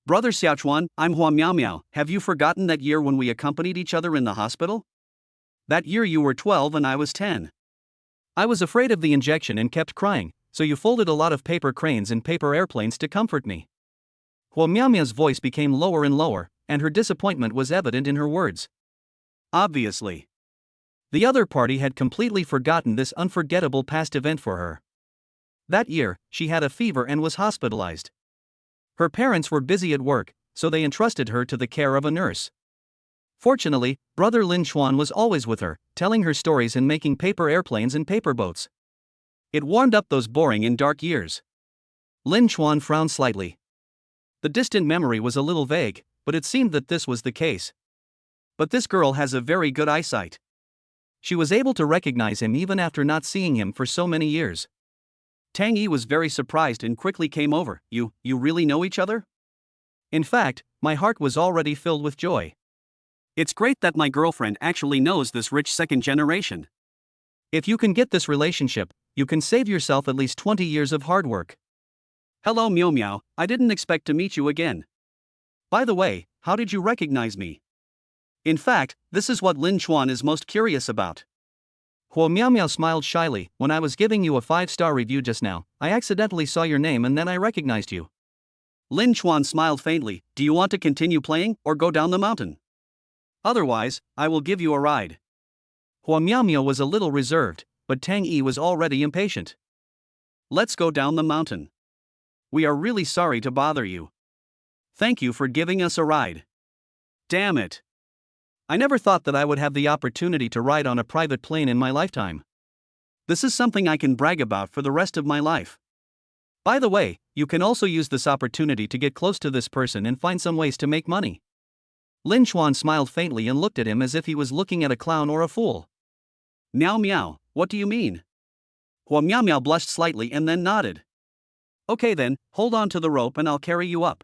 "Brother Xiaochuan, I'm Hua Miao Miao. Have you forgotten that year when we accompanied each other in the hospital? That year you were 12 and I was 10. I was afraid of the injection and kept crying, so you folded a lot of paper cranes and paper airplanes to comfort me." Hua Miao Miao's voice became lower and lower, and her disappointment was evident in her words. Obviously. The other party had completely forgotten this unforgettable past event for her. That year, she had a fever and was hospitalized. Her parents were busy at work, so they entrusted her to the care of a nurse. Fortunately, brother Lin Chuan was always with her, telling her stories and making paper airplanes and paper boats. It warmed up those boring and dark years. Lin Chuan frowned slightly. The distant memory was a little vague, but it seemed that this was the case. But this girl has a very good eyesight. She was able to recognize him even after not seeing him for so many years. Tang Yi was very surprised and quickly came over. You really know each other?" In fact, my heart was already filled with joy. It's great that my girlfriend actually knows this rich second generation. If you can get this relationship, you can save yourself at least 20 years of hard work. Hello Miao Miao, I didn't expect to meet you again. By the way, how did you recognize me? In fact, this is what Lin Chuan is most curious about. Hua Miao Miao smiled shyly. When I was giving you a 5-star review just now, I accidentally saw your name and then I recognized you. Lin Chuan smiled faintly. Do you want to continue playing or go down the mountain? Otherwise, I will give you a ride. Hua Miao Miao was a little reserved, but Tang Yi was already impatient. Let's go down the mountain. We are really sorry to bother you. Thank you for giving us a ride. Damn it. I never thought that I would have the opportunity to ride on a private plane in my lifetime. This is something I can brag about for the rest of my life. By the way, you can also use this opportunity to get close to this person and find some ways to make money. Lin Chuan smiled faintly and looked at him as if he was looking at a clown or a fool. Meow meow, what do you mean? Hua Meow Meow blushed slightly and then nodded. Okay then, hold on to the rope and I'll carry you up.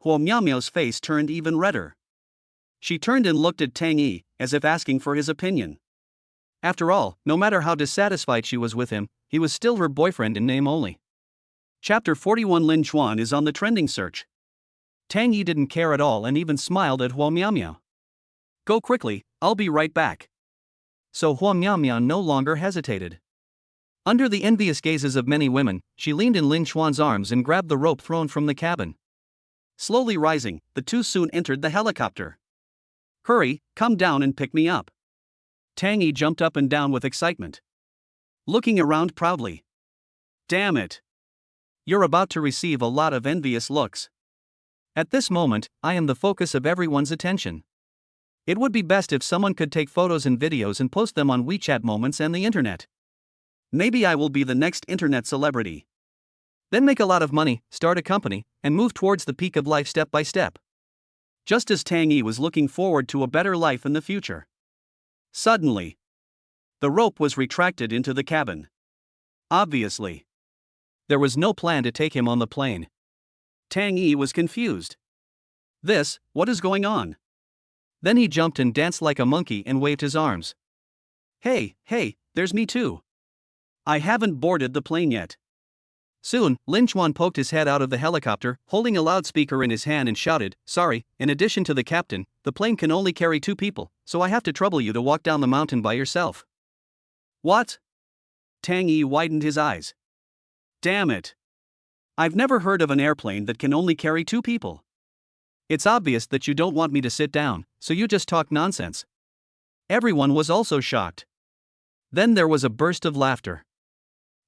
Hua Meow Meow's face turned even redder. She turned and looked at Tang Yi, as if asking for his opinion. After all, no matter how dissatisfied she was with him, he was still her boyfriend in name only. Chapter 41 Lin Chuan is on the trending search. Tang Yi didn't care at all and even smiled at Hua Meow Meow. Go quickly, I'll be right back. So Hua Meow Meow no longer hesitated. Under the envious gazes of many women, she leaned in Lin Chuan's arms and grabbed the rope thrown from the cabin. Slowly rising, the two soon entered the helicopter. Hurry, come down and pick me up. Tang Yi jumped up and down with excitement, looking around proudly. Damn it. You're about to receive a lot of envious looks. At this moment, I am the focus of everyone's attention. It would be best if someone could take photos and videos and post them on WeChat Moments and the internet. Maybe I will be the next internet celebrity. Then make a lot of money, start a company, and move towards the peak of life step by step. Just as Tang Yi was looking forward to a better life in the future. Suddenly, the rope was retracted into the cabin. Obviously, there was no plan to take him on the plane. Tang Yi was confused. What is going on? Then he jumped and danced like a monkey and waved his arms. Hey, there's me too. I haven't boarded the plane yet. Soon, Lin Chuan poked his head out of the helicopter, holding a loudspeaker in his hand and shouted, Sorry, in addition to the captain, the plane can only carry 2 people, so I have to trouble you to walk down the mountain by yourself. What? Tang Yi widened his eyes. Damn it. I've never heard of an airplane that can only carry 2 people. It's obvious that you don't want me to sit down, so you just talk nonsense. Everyone was also shocked. Then there was a burst of laughter.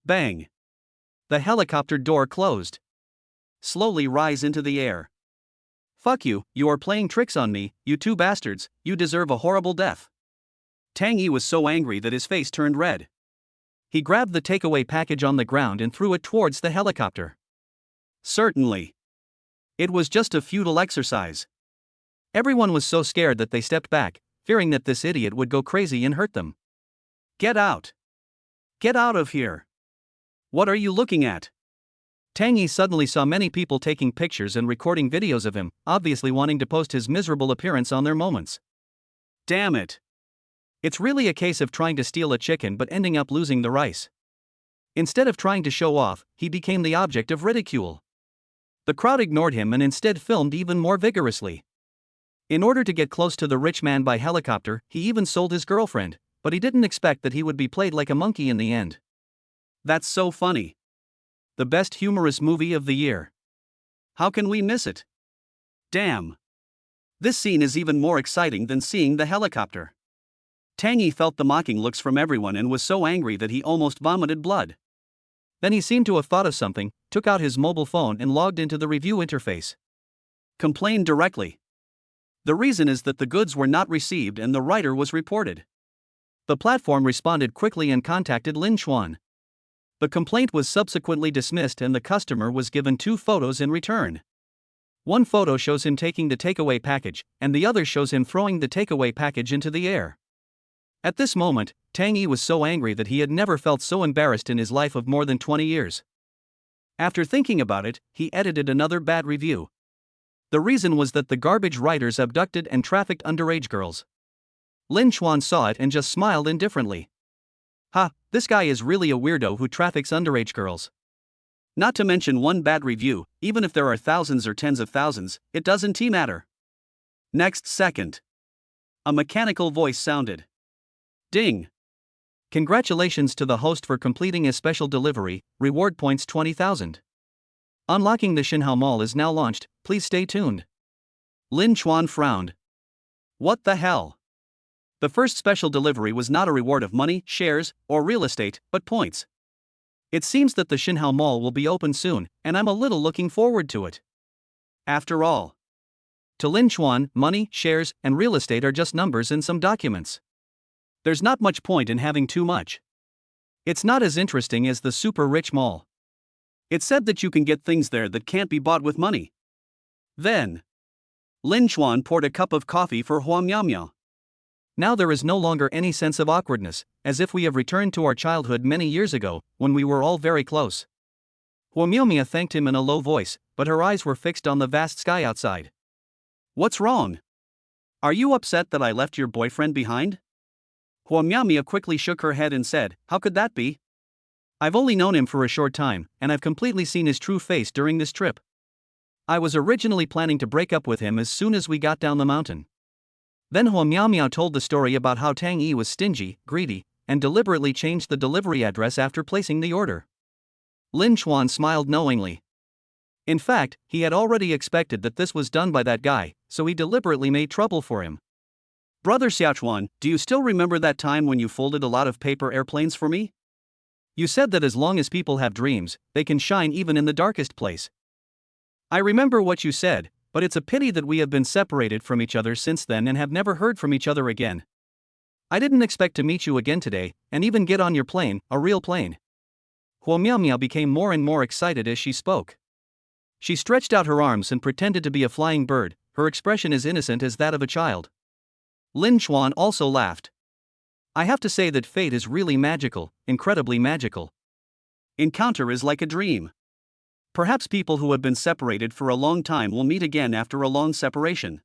Bang. The helicopter door closed. Slowly rise into the air. Fuck you, you are playing tricks on me, you 2 bastards, you deserve a horrible death. Tang Yi was so angry that his face turned red. He grabbed the takeaway package on the ground and threw it towards the helicopter. Certainly. It was just a futile exercise. Everyone was so scared that they stepped back, fearing that this idiot would go crazy and hurt them. Get out. Get out of here. What are you looking at? Tang Yi suddenly saw many people taking pictures and recording videos of him, obviously wanting to post his miserable appearance on their moments. Damn it. It's really a case of trying to steal a chicken but ending up losing the rice. Instead of trying to show off, he became the object of ridicule. The crowd ignored him and instead filmed even more vigorously. In order to get close to the rich man by helicopter, he even sold his girlfriend, but he didn't expect that he would be played like a monkey in the end. That's so funny. The best humorous movie of the year. How can we miss it? Damn. This scene is even more exciting than seeing the helicopter. Tang Yi felt the mocking looks from everyone and was so angry that he almost vomited blood. Then he seemed to have thought of something, took out his mobile phone and logged into the review interface. Complained directly. The reason is that the goods were not received and the writer was reported. The platform responded quickly and contacted Lin Chuan. The complaint was subsequently dismissed and the customer was given 2 photos in return. One photo shows him taking the takeaway package, and the other shows him throwing the takeaway package into the air. At this moment, Tang Yi was so angry that he had never felt so embarrassed in his life of more than 20 years. After thinking about it, he edited another bad review. The reason was that the garbage writers abducted and trafficked underage girls. Lin Chuan saw it and just smiled indifferently. Ha, this guy is really a weirdo who traffics underage girls. Not to mention one bad review, even if there are thousands or tens of thousands, it doesn't matter. Next second, a mechanical voice sounded. Ding. Congratulations to the host for completing a special delivery, reward points 20,000. Unlocking the Xinhao Mall is now launched, please stay tuned. Lin Chuan frowned. What the hell? The first special delivery was not a reward of money, shares, or real estate, but points. It seems that the Shinhao Mall will be open soon, and I'm a little looking forward to it. After all, To Lin Chuan, money, shares, and real estate are just numbers in some documents. There's not much point in having too much. It's not as interesting as the super rich mall. it's said that you can get things there that can't be bought with money. Then, Lin Chuan poured a cup of coffee for Huamiao. Now there is no longer any sense of awkwardness, as if we have returned to our childhood many years ago, when we were all very close. Huamiao thanked him in a low voice, but her eyes were fixed on the vast sky outside. What's wrong? Are you upset that I left your boyfriend behind? Huamiao quickly shook her head and said, how could that be? I've only known him for a short time, and I've completely seen his true face during this trip. I was originally planning to break up with him as soon as we got down the mountain. Then Huamiao told the story about how Tang Yi was stingy, greedy, and deliberately changed the delivery address after placing the order. Lin Chuan smiled knowingly. In fact, he had already expected that this was done by that guy, so he deliberately made trouble for him. Brother Xiaochuan, do you still remember that time when you folded a lot of paper airplanes for me? You said that as long as people have dreams, they can shine even in the darkest place. I remember what you said, but it's a pity that we have been separated from each other since then and have never heard from each other again. I didn't expect to meet you again today, and even get on your plane, a real plane. Huamiao became more and more excited as she spoke. She stretched out her arms and pretended to be a flying bird, her expression as innocent as that of a child. Lin Chuan also laughed. I have to say that fate is really magical, incredibly magical. Encounter is like a dream. Perhaps people who have been separated for a long time will meet again after a long separation.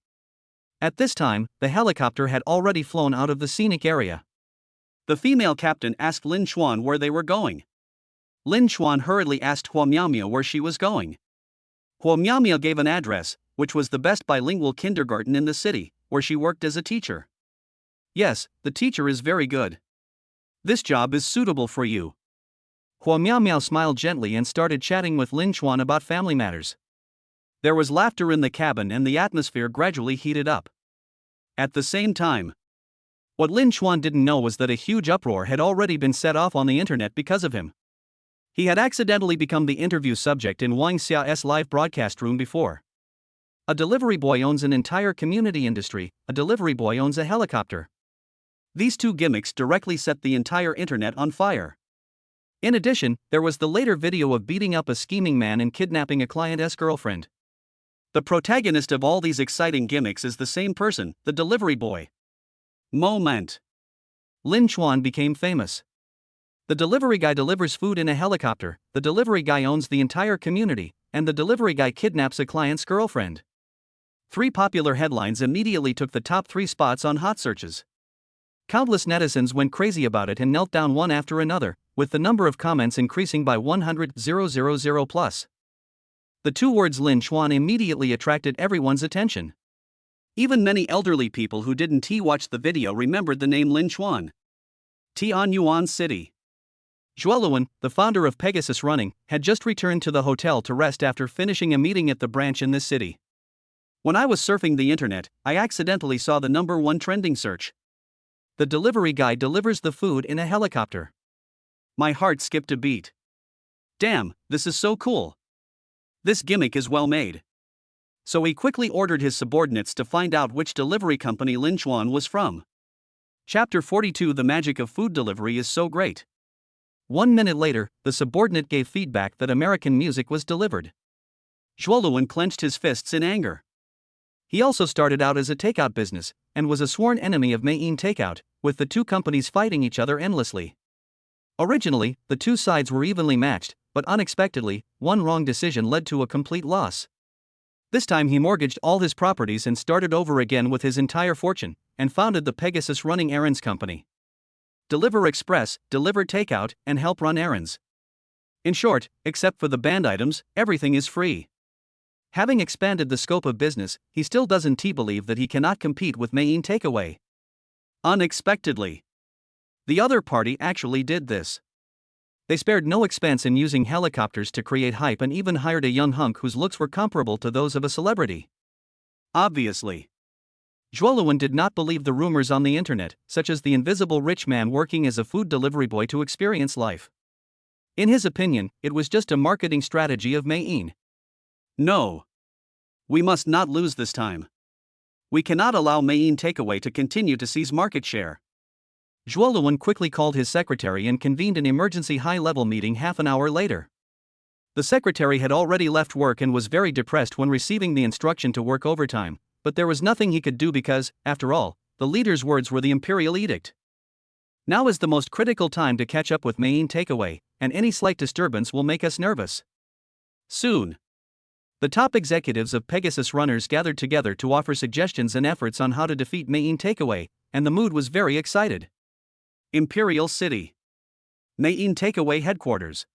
At this time, the helicopter had already flown out of the scenic area. The female captain asked Lin Chuan where they were going. Lin Chuan hurriedly asked Huamiao where she was going. Huamiao gave an address, which was the best bilingual kindergarten in the city, where she worked as a teacher. Yes, the teacher is very good. This job is suitable for you. Huamiao smiled gently and started chatting with Lin Chuan about family matters. There was laughter in the cabin and the atmosphere gradually heated up. At the same time, what Lin Chuan didn't know was that a huge uproar had already been set off on the internet because of him. He had accidentally become the interview subject in Wang Xiao's live broadcast room before. A delivery boy owns an entire community industry, a delivery boy owns a helicopter. These two gimmicks directly set the entire internet on fire. In addition, there was the later video of beating up a scheming man and kidnapping a client's girlfriend. The protagonist of all these exciting gimmicks is the same person, the delivery boy. Moment. Lin Chuan became famous. The delivery guy delivers food in a helicopter, the delivery guy owns the entire community, and the delivery guy kidnaps a client's girlfriend. 3 popular headlines immediately took the top 3 spots on hot searches. Countless netizens went crazy about it and knelt down one after another, with the number of comments increasing by 100,000 plus. The 2 words Lin Chuan immediately attracted everyone's attention. Even many elderly people who didn't watch the video remembered the name Lin Chuan. Tianyuan City. Zhuoluan, the founder of Pegasus Running, had just returned to the hotel to rest after finishing a meeting at the branch in this city. When I was surfing the internet, I accidentally saw the number 1 trending search. The delivery guy delivers the food in a helicopter. My heart skipped a beat. Damn, this is so cool. This gimmick is well made. So he quickly ordered his subordinates to find out which delivery company Lin Chuan was from. Chapter 42. The magic of food delivery is so great. 1 minute later, the subordinate gave feedback that American music was delivered. Zhuoluan clenched his fists in anger. He also started out as a takeout business, and was a sworn enemy of Main Takeout, with the 2 companies fighting each other endlessly. Originally, the 2 sides were evenly matched, but unexpectedly, one wrong decision led to a complete loss. This time he mortgaged all his properties and started over again with his entire fortune, and founded the Pegasus Running Errands Company. Deliver express, deliver takeout, and help run errands. In short, except for the banned items, everything is free. Having expanded the scope of business, he still doesn't believe that he cannot compete with Main Takeaway. Unexpectedly, the other party actually did this. They spared no expense in using helicopters to create hype and even hired a young hunk whose looks were comparable to those of a celebrity. Obviously, Zhuoluan did not believe the rumors on the internet, such as the invisible rich man working as a food delivery boy to experience life. In his opinion, it was just a marketing strategy of Mei-in. No. We must not lose this time. We cannot allow Mei-in Takeaway to continue to seize market share. Zhuoluan quickly called his secretary and convened an emergency high-level meeting half an hour later. The secretary had already left work and was very depressed when receiving the instruction to work overtime, but there was nothing he could do because, after all, the leader's words were the imperial edict. Now is the most critical time to catch up with Mei-in Takeaway, and any slight disturbance will make us nervous. Soon. The top executives of Pegasus Runners gathered together to offer suggestions and efforts on how to defeat Mei-in Takeaway, and the mood was very excited. Imperial City. Mei-in Takeaway headquarters.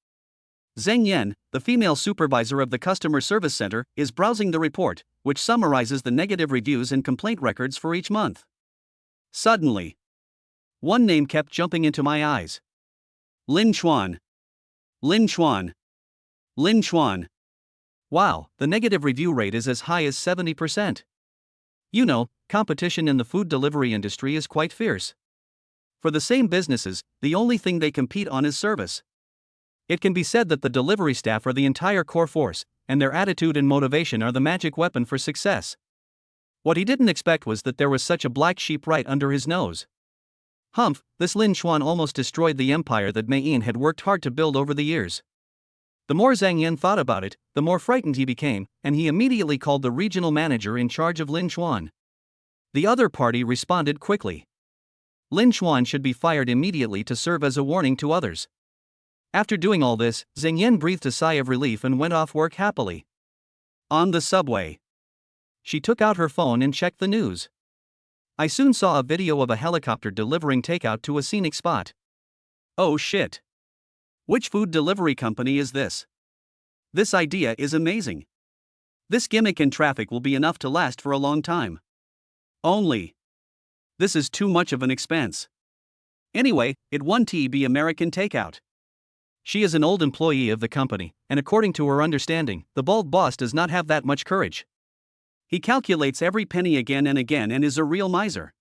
Zheng Yan, the female supervisor of the customer service center, is browsing the report, which summarizes the negative reviews and complaint records for each month. Suddenly, one name kept jumping into my eyes. Lin Chuan. Lin Chuan. Lin Chuan. Wow, the negative review rate is as high as 70%. You know, competition in the food delivery industry is quite fierce. For the same businesses, the only thing they compete on is service. It can be said that the delivery staff are the entire core force, and their attitude and motivation are the magic weapon for success. What he didn't expect was that there was such a black sheep right under his nose. Humph, this Lin Chuan almost destroyed the empire that Mei-in had worked hard to build over the years. The more Zhang Yan thought about it, the more frightened he became, and he immediately called the regional manager in charge of Lin Chuan. The other party responded quickly. Lin Chuan should be fired immediately to serve as a warning to others. After doing all this, Zheng Yan breathed a sigh of relief and went off work happily. On the subway, she took out her phone and checked the news. I soon saw a video of a helicopter delivering takeout to a scenic spot. Oh shit. Which food delivery company is this? This idea is amazing. This gimmick in traffic will be enough to last for a long time. Only. This is too much of an expense. Anyway, it won TB American Takeout. She is an old employee of the company, and according to her understanding, the bald boss does not have that much courage. He calculates every penny again and is a real miser.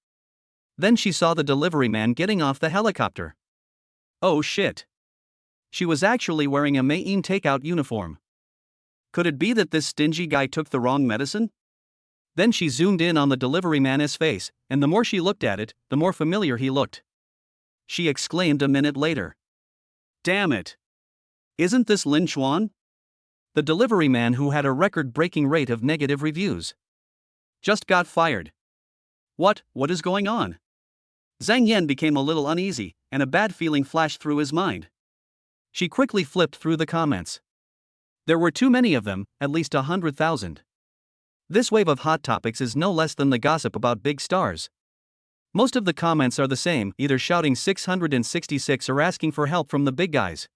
Then she saw the delivery man getting off the helicopter. Oh shit. She was actually wearing a Mei-in Takeout uniform. Could it be that this stingy guy took the wrong medicine? Then she zoomed in on the delivery man's face, and the more she looked at it, the more familiar he looked. She exclaimed a minute later. Damn it. Isn't this Lin Chuan? The delivery man who had a record-breaking rate of negative reviews. Just got fired. What is going on? Zhang Yan became a little uneasy, and a bad feeling flashed through his mind. She quickly flipped through the comments. There were too many of them, at least 100,000. This wave of hot topics is no less than the gossip about big stars. Most of the comments are the same, either shouting 666 or asking for help from the big guys.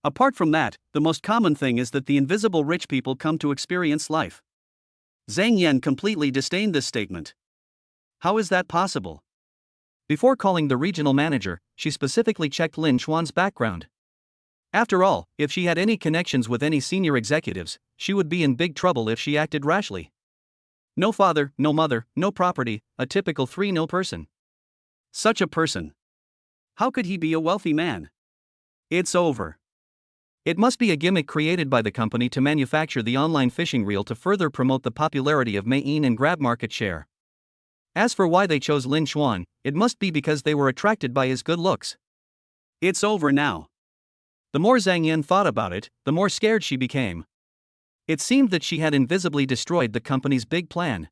Apart from that, the most common thing is that the invisible rich people come to experience life. Zhang Yan completely disdained this statement. How is that possible? Before calling the regional manager, she specifically checked Lin Chuan's background. After all, if she had any connections with any senior executives, she would be in big trouble if she acted rashly. No father, no mother, no property, a typical 3-no person. Such a person. How could he be a wealthy man? It's over. It must be a gimmick created by the company to manufacture the online phishing reel to further promote the popularity of Mei-in and grab market share. As for why they chose Lin Chuan, it must be because they were attracted by his good looks. It's over now. The more Zhang Yan thought about it, the more scared she became. It seemed that she had invisibly destroyed the company's big plan.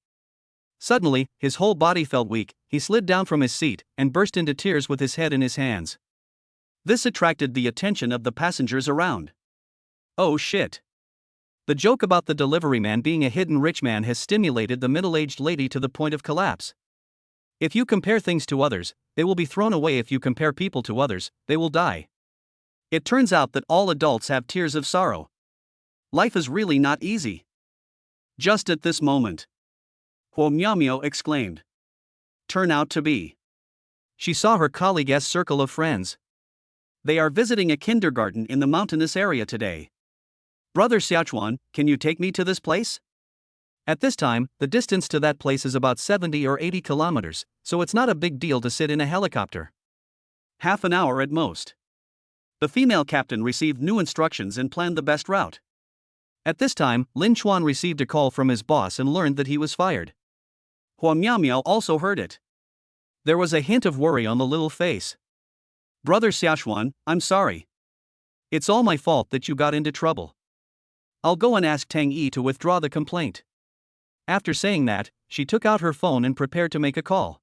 Suddenly, his whole body felt weak, he slid down from his seat, and burst into tears with his head in his hands. This attracted the attention of the passengers around. Oh shit. The joke about the delivery man being a hidden rich man has stimulated the middle-aged lady to the point of collapse. If you compare things to others, they will be thrown away. If you compare people to others, they will die. It turns out that all adults have tears of sorrow. Life is really not easy. Just at this moment, Huo Miao exclaimed. Turn out to be. She saw her colleague's circle of friends. They are visiting a kindergarten in the mountainous area today. Brother Xiaochuan, can you take me to this place? At this time, the distance to that place is about 70 or 80 kilometers, so it's not a big deal to sit in a helicopter. Half an hour at most. The female captain received new instructions and planned the best route. At this time, Lin Chuan received a call from his boss and learned that he was fired. Hua Miao also heard it. There was a hint of worry on the little face. Brother Xiaoxuan, I'm sorry. It's all my fault that you got into trouble. I'll go and ask Tang Yi to withdraw the complaint. After saying that, she took out her phone and prepared to make a call.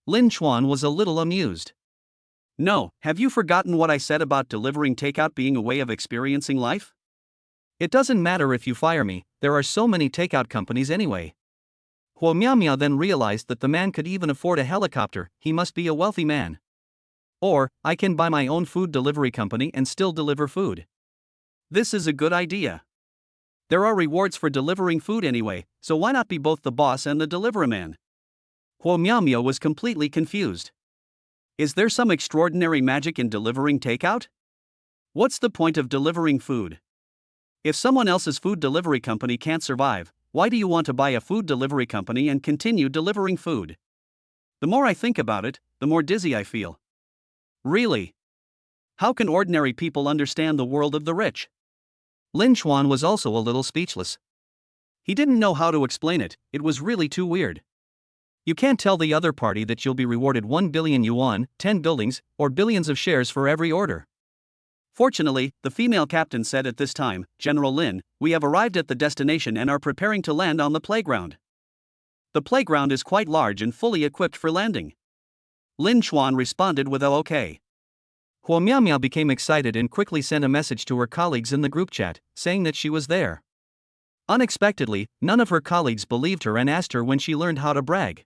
Lin Chuan was a little amused. No, have you forgotten what I said about delivering takeout being a way of experiencing life? It doesn't matter if you fire me, there are so many takeout companies anyway. Hua Miao then realized that the man could even afford a helicopter, he must be a wealthy man. Or, I can buy my own food delivery company and still deliver food. This is a good idea. There are rewards for delivering food anyway, so why not be both the boss and the delivery man? Hua Miao was completely confused. Is there some extraordinary magic in delivering takeout? What's the point of delivering food? If someone else's food delivery company can't survive, why do you want to buy a food delivery company and continue delivering food? The more I think about it, the more dizzy I feel. Really? How can ordinary people understand the world of the rich? Lin Chuan was also a little speechless. He didn't know how to explain it, it was really too weird. You can't tell the other party that you'll be rewarded 1 billion yuan, 10 buildings, or billions of shares for every order. Fortunately, the female captain said at this time, General Lin, we have arrived at the destination and are preparing to land on the playground. The playground is quite large and fully equipped for landing. Lin Chuan responded with a okay. Hua Miao became excited and quickly sent a message to her colleagues in the group chat, saying that she was there. Unexpectedly, none of her colleagues believed her and asked her when she learned how to brag.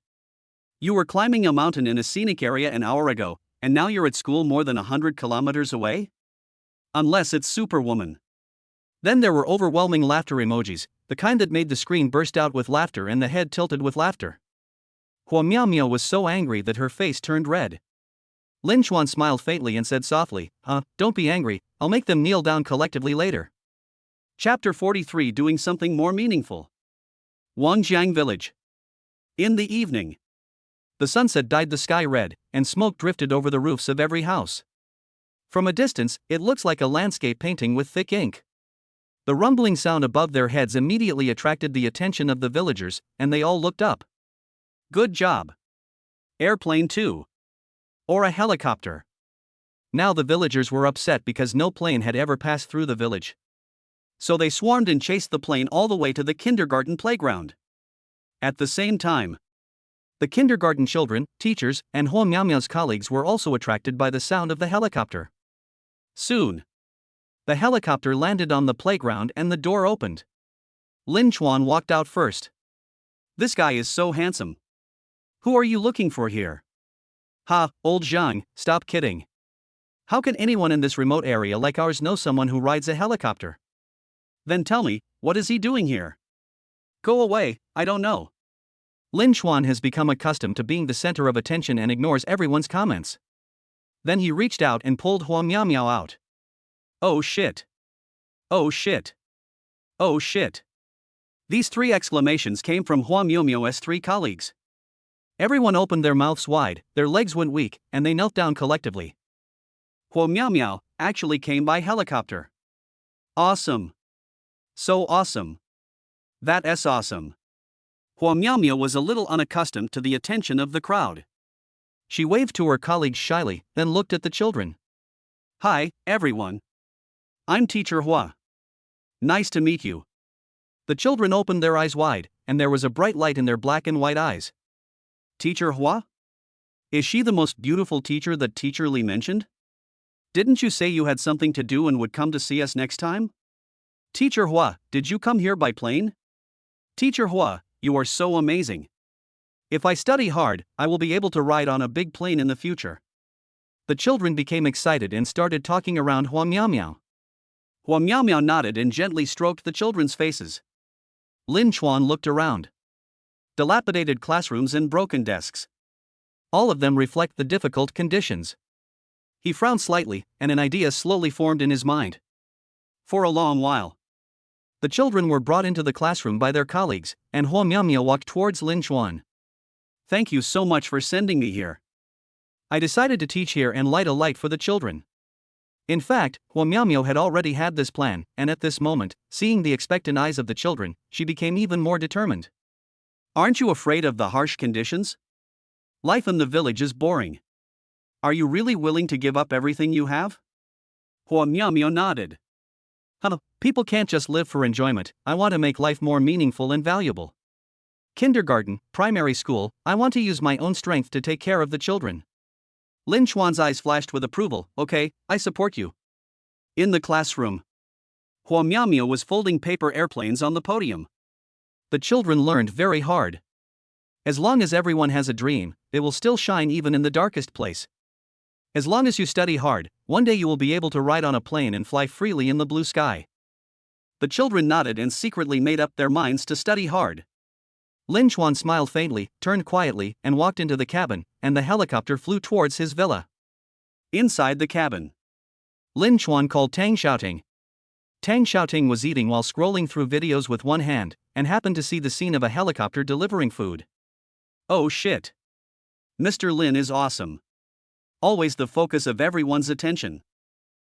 You were climbing a mountain in a scenic area an hour ago, and now you're at school more than 100 kilometers away? Unless it's Superwoman. Then there were overwhelming laughter emojis, the kind that made the screen burst out with laughter and the head tilted with laughter. Hua Miao was so angry that her face turned red. Lin Chuan smiled faintly and said softly, don't be angry, I'll make them kneel down collectively later. Chapter 43 Doing Something More Meaningful. Wangjiang Village. In the evening. The sunset dyed the sky red, and smoke drifted over the roofs of every house. From a distance, it looks like a landscape painting with thick ink. The rumbling sound above their heads immediately attracted the attention of the villagers, and they all looked up. Good job. Airplane too. Or a helicopter. Now the villagers were upset because no plane had ever passed through the village. So they swarmed and chased the plane all the way to the kindergarten playground. At the same time, the kindergarten children, teachers, and Hua Miao's colleagues were also attracted by the sound of the helicopter. Soon, the helicopter landed on the playground and the door opened. Lin Chuan walked out first. This guy is so handsome. Who are you looking for here? Ha, old Zhang, stop kidding. How can anyone in this remote area like ours know someone who rides a helicopter? Then tell me, what is he doing here? Go away, I don't know. Lin Chuan has become accustomed to being the center of attention and ignores everyone's comments. Then he reached out and pulled Hua Miao out. Oh shit. Oh shit. Oh shit. These three exclamations came from Hua Miao's three colleagues. Everyone opened their mouths wide, their legs went weak, and they knelt down collectively. Hua Miao actually came by helicopter. Awesome. So awesome. That's awesome. Hua Miao was a little unaccustomed to the attention of the crowd. She waved to her colleagues shyly, then looked at the children. Hi, everyone. I'm Teacher Hua. Nice to meet you. The children opened their eyes wide, and there was a bright light in their black and white eyes. Teacher Hua? Is she the most beautiful teacher that Teacher Li mentioned? Didn't you say you had something to do and would come to see us next time? Teacher Hua, did you come here by plane? Teacher Hua, you are so amazing. If I study hard, I will be able to ride on a big plane in the future. The children became excited and started talking around Hua Miao. Hua Miao nodded and gently stroked the children's faces. Lin Chuan looked around. Dilapidated classrooms and broken desks. All of them reflect the difficult conditions. He frowned slightly, and an idea slowly formed in his mind. For a long while, the children were brought into the classroom by their colleagues, and Hua Miao walked towards Lin Chuan. Thank you so much for sending me here. I decided to teach here and light a light for the children. In fact, Huamiao had already had this plan, and at this moment, seeing the expectant eyes of the children, she became even more determined. Aren't you afraid of the harsh conditions? Life in the village is boring. Are you really willing to give up everything you have? Huamiao nodded. People can't just live for enjoyment. I want to make life more meaningful and valuable. Kindergarten, primary school, I want to use my own strength to take care of the children. Lin Chuan's eyes flashed with approval. Okay, I support you. In the classroom, Huamiao was folding paper airplanes on the podium. The children learned very hard. As long as everyone has a dream, it will still shine even in the darkest place. As long as you study hard, one day you will be able to ride on a plane and fly freely in the blue sky. The children nodded and secretly made up their minds to study hard. Lin Chuan smiled faintly, turned quietly, and walked into the cabin, and the helicopter flew towards his villa. Inside the cabin, Lin Chuan called Tang Xiaoting. Tang Xiaoting was eating while scrolling through videos with one hand, and happened to see the scene of a helicopter delivering food. Oh shit. Mr. Lin is awesome. Always the focus of everyone's attention.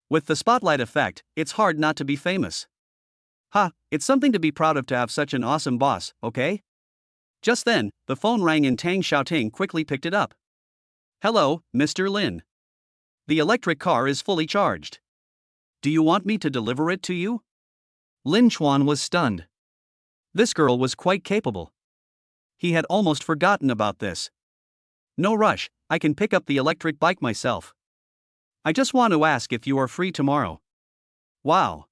With the spotlight effect, it's hard not to be famous. It's something to be proud of to have such an awesome boss, okay? Just then, the phone rang and Tang Xiaoting quickly picked it up. Hello, Mr. Lin. The electric car is fully charged. Do you want me to deliver it to you? Lin Chuan was stunned. This girl was quite capable. He had almost forgotten about this. No rush, I can pick up the electric bike myself. I just want to ask if you are free tomorrow. Wow.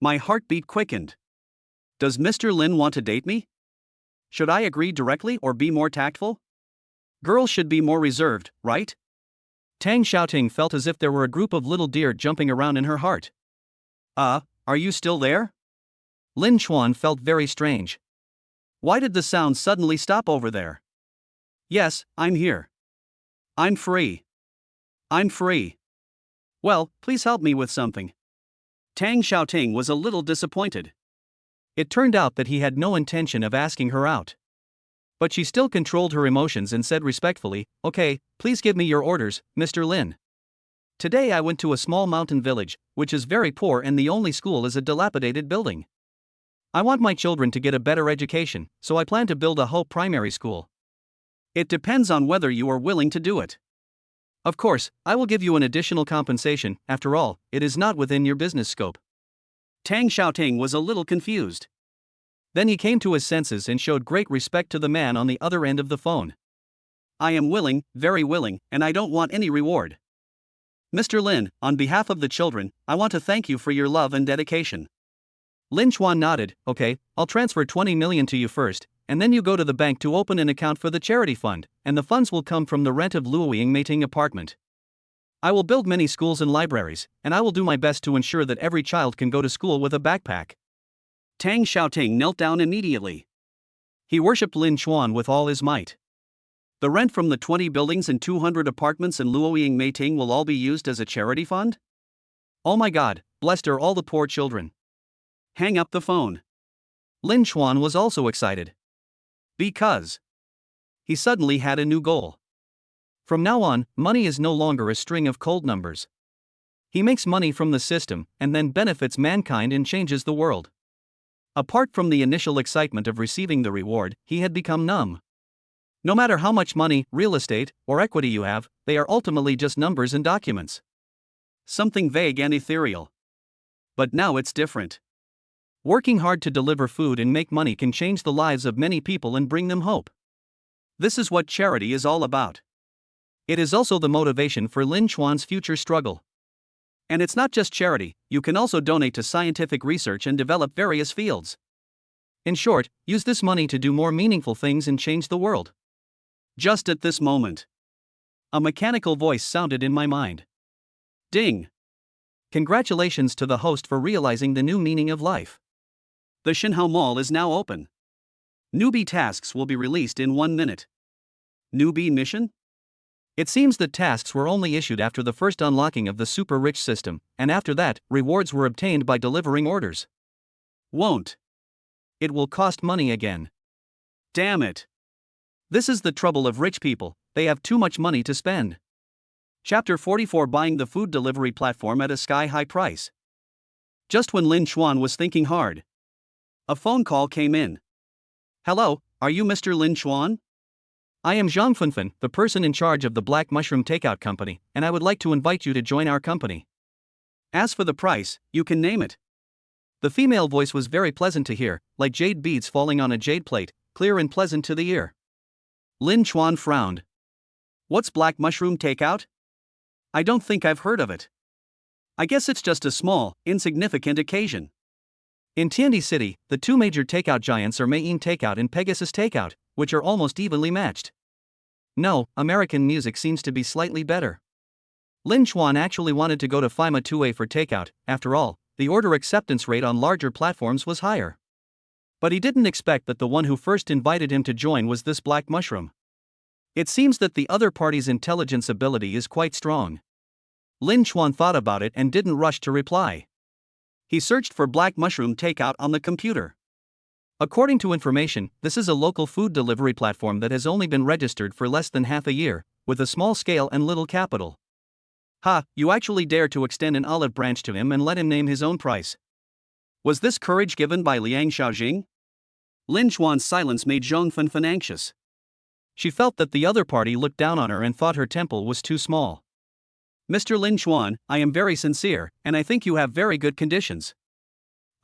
My heartbeat quickened. Does Mr. Lin want to date me? Should I agree directly or be more tactful? Girls should be more reserved, right? Tang Xiaoting felt as if there were a group of little deer jumping around in her heart. Are you still there? Lin Chuan felt very strange. Why did the sound suddenly stop over there? Yes, I'm here. I'm free. I'm free. Well, please help me with something. Tang Xiaoting was a little disappointed. It turned out that he had no intention of asking her out. But she still controlled her emotions and said respectfully, Okay, please give me your orders, Mr. Lin. Today I went to a small mountain village, which is very poor, and the only school is a dilapidated building. I want my children to get a better education, so I plan to build a whole primary school. It depends on whether you are willing to do it. Of course, I will give you an additional compensation. After all, it is not within your business scope. Tang Xiaoting was a little confused. Then he came to his senses and showed great respect to the man on the other end of the phone. I am willing, very willing, and I don't want any reward. Mr. Lin, on behalf of the children, I want to thank you for your love and dedication. Lin Chuan nodded. Okay, I'll transfer 20 million to you first, and then you go to the bank to open an account for the charity fund, and the funds will come from the rent of Luoying Meiting apartment. I will build many schools and libraries, and I will do my best to ensure that every child can go to school with a backpack. Tang Xiaoting knelt down immediately. He worshipped Lin Chuan with all his might. The rent from the 20 buildings and 200 apartments in Luoying Meiting will all be used as a charity fund? Oh my God, blessed are all the poor children. Hang up the phone. Lin Chuan was also excited. Because he suddenly had a new goal. From now on, money is no longer a string of cold numbers. He makes money from the system and then benefits mankind and changes the world. Apart from the initial excitement of receiving the reward, he had become numb. No matter how much money, real estate, or equity you have, they are ultimately just numbers and documents. Something vague and ethereal. But now it's different. Working hard to deliver food and make money can change the lives of many people and bring them hope. This is what charity is all about. It is also the motivation for Lin Chuan's future struggle. And it's not just charity, you can also donate to scientific research and develop various fields. In short, use this money to do more meaningful things and change the world. Just at this moment, a mechanical voice sounded in my mind. Ding! Congratulations to the host for realizing the new meaning of life. The Shinhao Mall is now open. Newbie tasks will be released in 1 minute. Newbie mission? It seems that tasks were only issued after the first unlocking of the super rich system, and after that, rewards were obtained by delivering orders. Won't. It will cost money again. Damn it. This is the trouble of rich people, they have too much money to spend. Chapter 44, Buying the Food Delivery Platform at a Sky-High Price. Just when Lin Chuan was thinking hard, a phone call came in. Hello, are you Mr. Lin Chuan? I am Zhang Funfun, the person in charge of the Black Mushroom Takeout Company, and I would like to invite you to join our company. As for the price, you can name it. The female voice was very pleasant to hear, like jade beads falling on a jade plate, clear and pleasant to the ear. Lin Chuan frowned. What's Black Mushroom Takeout? I don't think I've heard of it. I guess it's just a small, insignificant occasion. In Tiandi City, the two major takeout giants are Mayin Takeout and Pegasus Takeout, which are almost evenly matched. No, American music seems to be slightly better. Lin Chuan actually wanted to go to FIMA 2A for takeout. After all, the order acceptance rate on larger platforms was higher. But he didn't expect that the one who first invited him to join was this Black Mushroom. It seems that the other party's intelligence ability is quite strong. Lin Chuan thought about it and didn't rush to reply. He searched for Black Mushroom Takeout on the computer. According to information, this is a local food delivery platform that has only been registered for less than half a year, with a small scale and little capital. Ha, you actually dare to extend an olive branch to him and let him name his own price. Was this courage given by Liang Xiaojing? Lin Chuan's silence made Zhang Funfun anxious. She felt that the other party looked down on her and thought her temple was too small. Mr. Lin Chuan, I am very sincere, and I think you have very good conditions.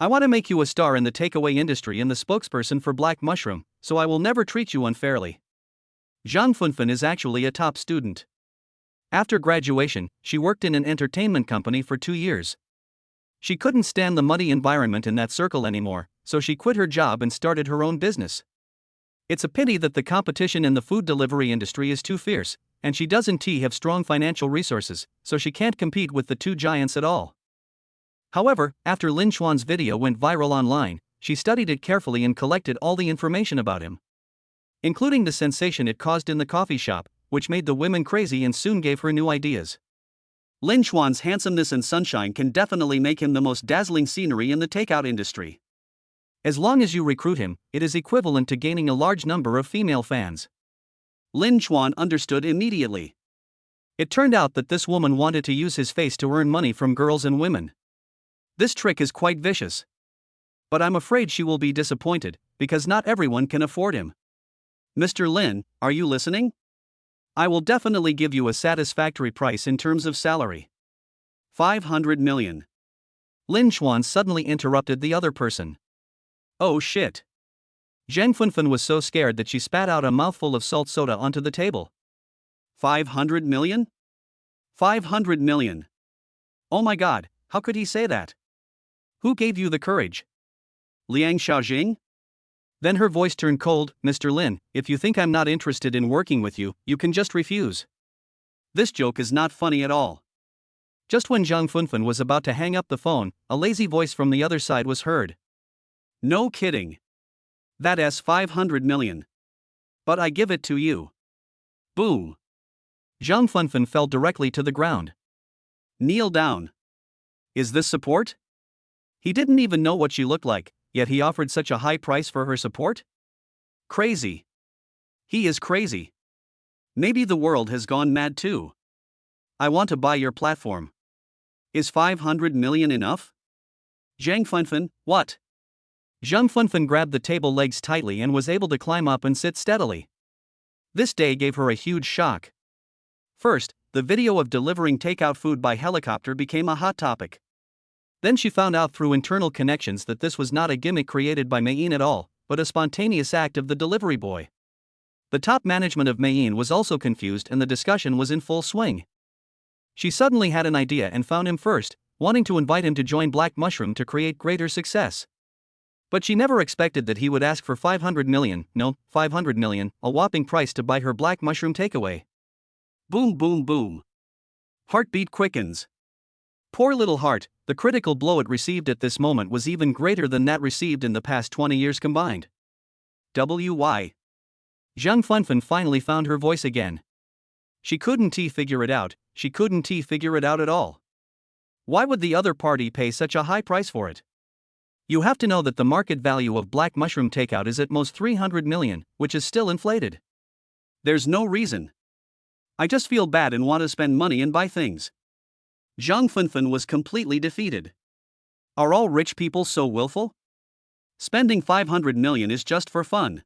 I want to make you a star in the takeaway industry and the spokesperson for Black Mushroom, so I will never treat you unfairly. Zhang Funfun is actually a top student. After graduation, she worked in an entertainment company for 2 years. She couldn't stand the muddy environment in that circle anymore, so she quit her job and started her own business. It's a pity that the competition in the food delivery industry is too fierce, and she doesn't have strong financial resources, so she can't compete with the two giants at all. However, after Lin Chuan's video went viral online, she studied it carefully and collected all the information about him, including the sensation it caused in the coffee shop, which made the women crazy and soon gave her new ideas. Lin Chuan's handsomeness and sunshine can definitely make him the most dazzling scenery in the takeout industry. As long as you recruit him, it is equivalent to gaining a large number of female fans. Lin Chuan understood immediately. It turned out that this woman wanted to use his face to earn money from girls and women. This trick is quite vicious. But I'm afraid she will be disappointed, because not everyone can afford him. Mr. Lin, are you listening? I will definitely give you a satisfactory price in terms of salary. 500 million. Lin Chuan suddenly interrupted the other person. Oh shit. Zhang Funfun was so scared that she spat out a mouthful of salt soda onto the table. 500 million? 500 million. Oh my god, how could he say that? Who gave you the courage? Liang Xiaojing? Then her voice turned cold. Mr. Lin, if you think I'm not interested in working with you, you can just refuse. This joke is not funny at all. Just when Zhang Funfun was about to hang up the phone, a lazy voice from the other side was heard. No kidding. That's 500 million. But I give it to you. Boom. Zhang Funfun fell directly to the ground. Kneel down. Is this support? He didn't even know what she looked like, yet he offered such a high price for her support? Crazy. He is crazy. Maybe the world has gone mad too. I want to buy your platform. Is 500 million enough? Zhang Funfun, what? Zhang Funfun grabbed the table legs tightly and was able to climb up and sit steadily. This day gave her a huge shock. First, the video of delivering takeout food by helicopter became a hot topic. Then she found out through internal connections that this was not a gimmick created by Mayin at all, but a spontaneous act of the delivery boy. The top management of Mayin was also confused and the discussion was in full swing. She suddenly had an idea and found him first, wanting to invite him to join Black Mushroom to create greater success. But she never expected that he would ask for 500 million, no, 500 million, a whopping price to buy her Black Mushroom takeaway. Boom boom boom. Heartbeat quickens. Poor little heart, the critical blow it received at this moment was even greater than that received in the past 20 years combined. Why? Zhang Funfun finally found her voice again. She couldn't figure it out, she couldn't figure it out at all. Why would the other party pay such a high price for it? You have to know that the market value of Black Mushroom Takeout is at most 300 million, which is still inflated. There's no reason. I just feel bad and want to spend money and buy things. Zhang Fenfen was completely defeated. Are all rich people so willful? Spending 500 million is just for fun.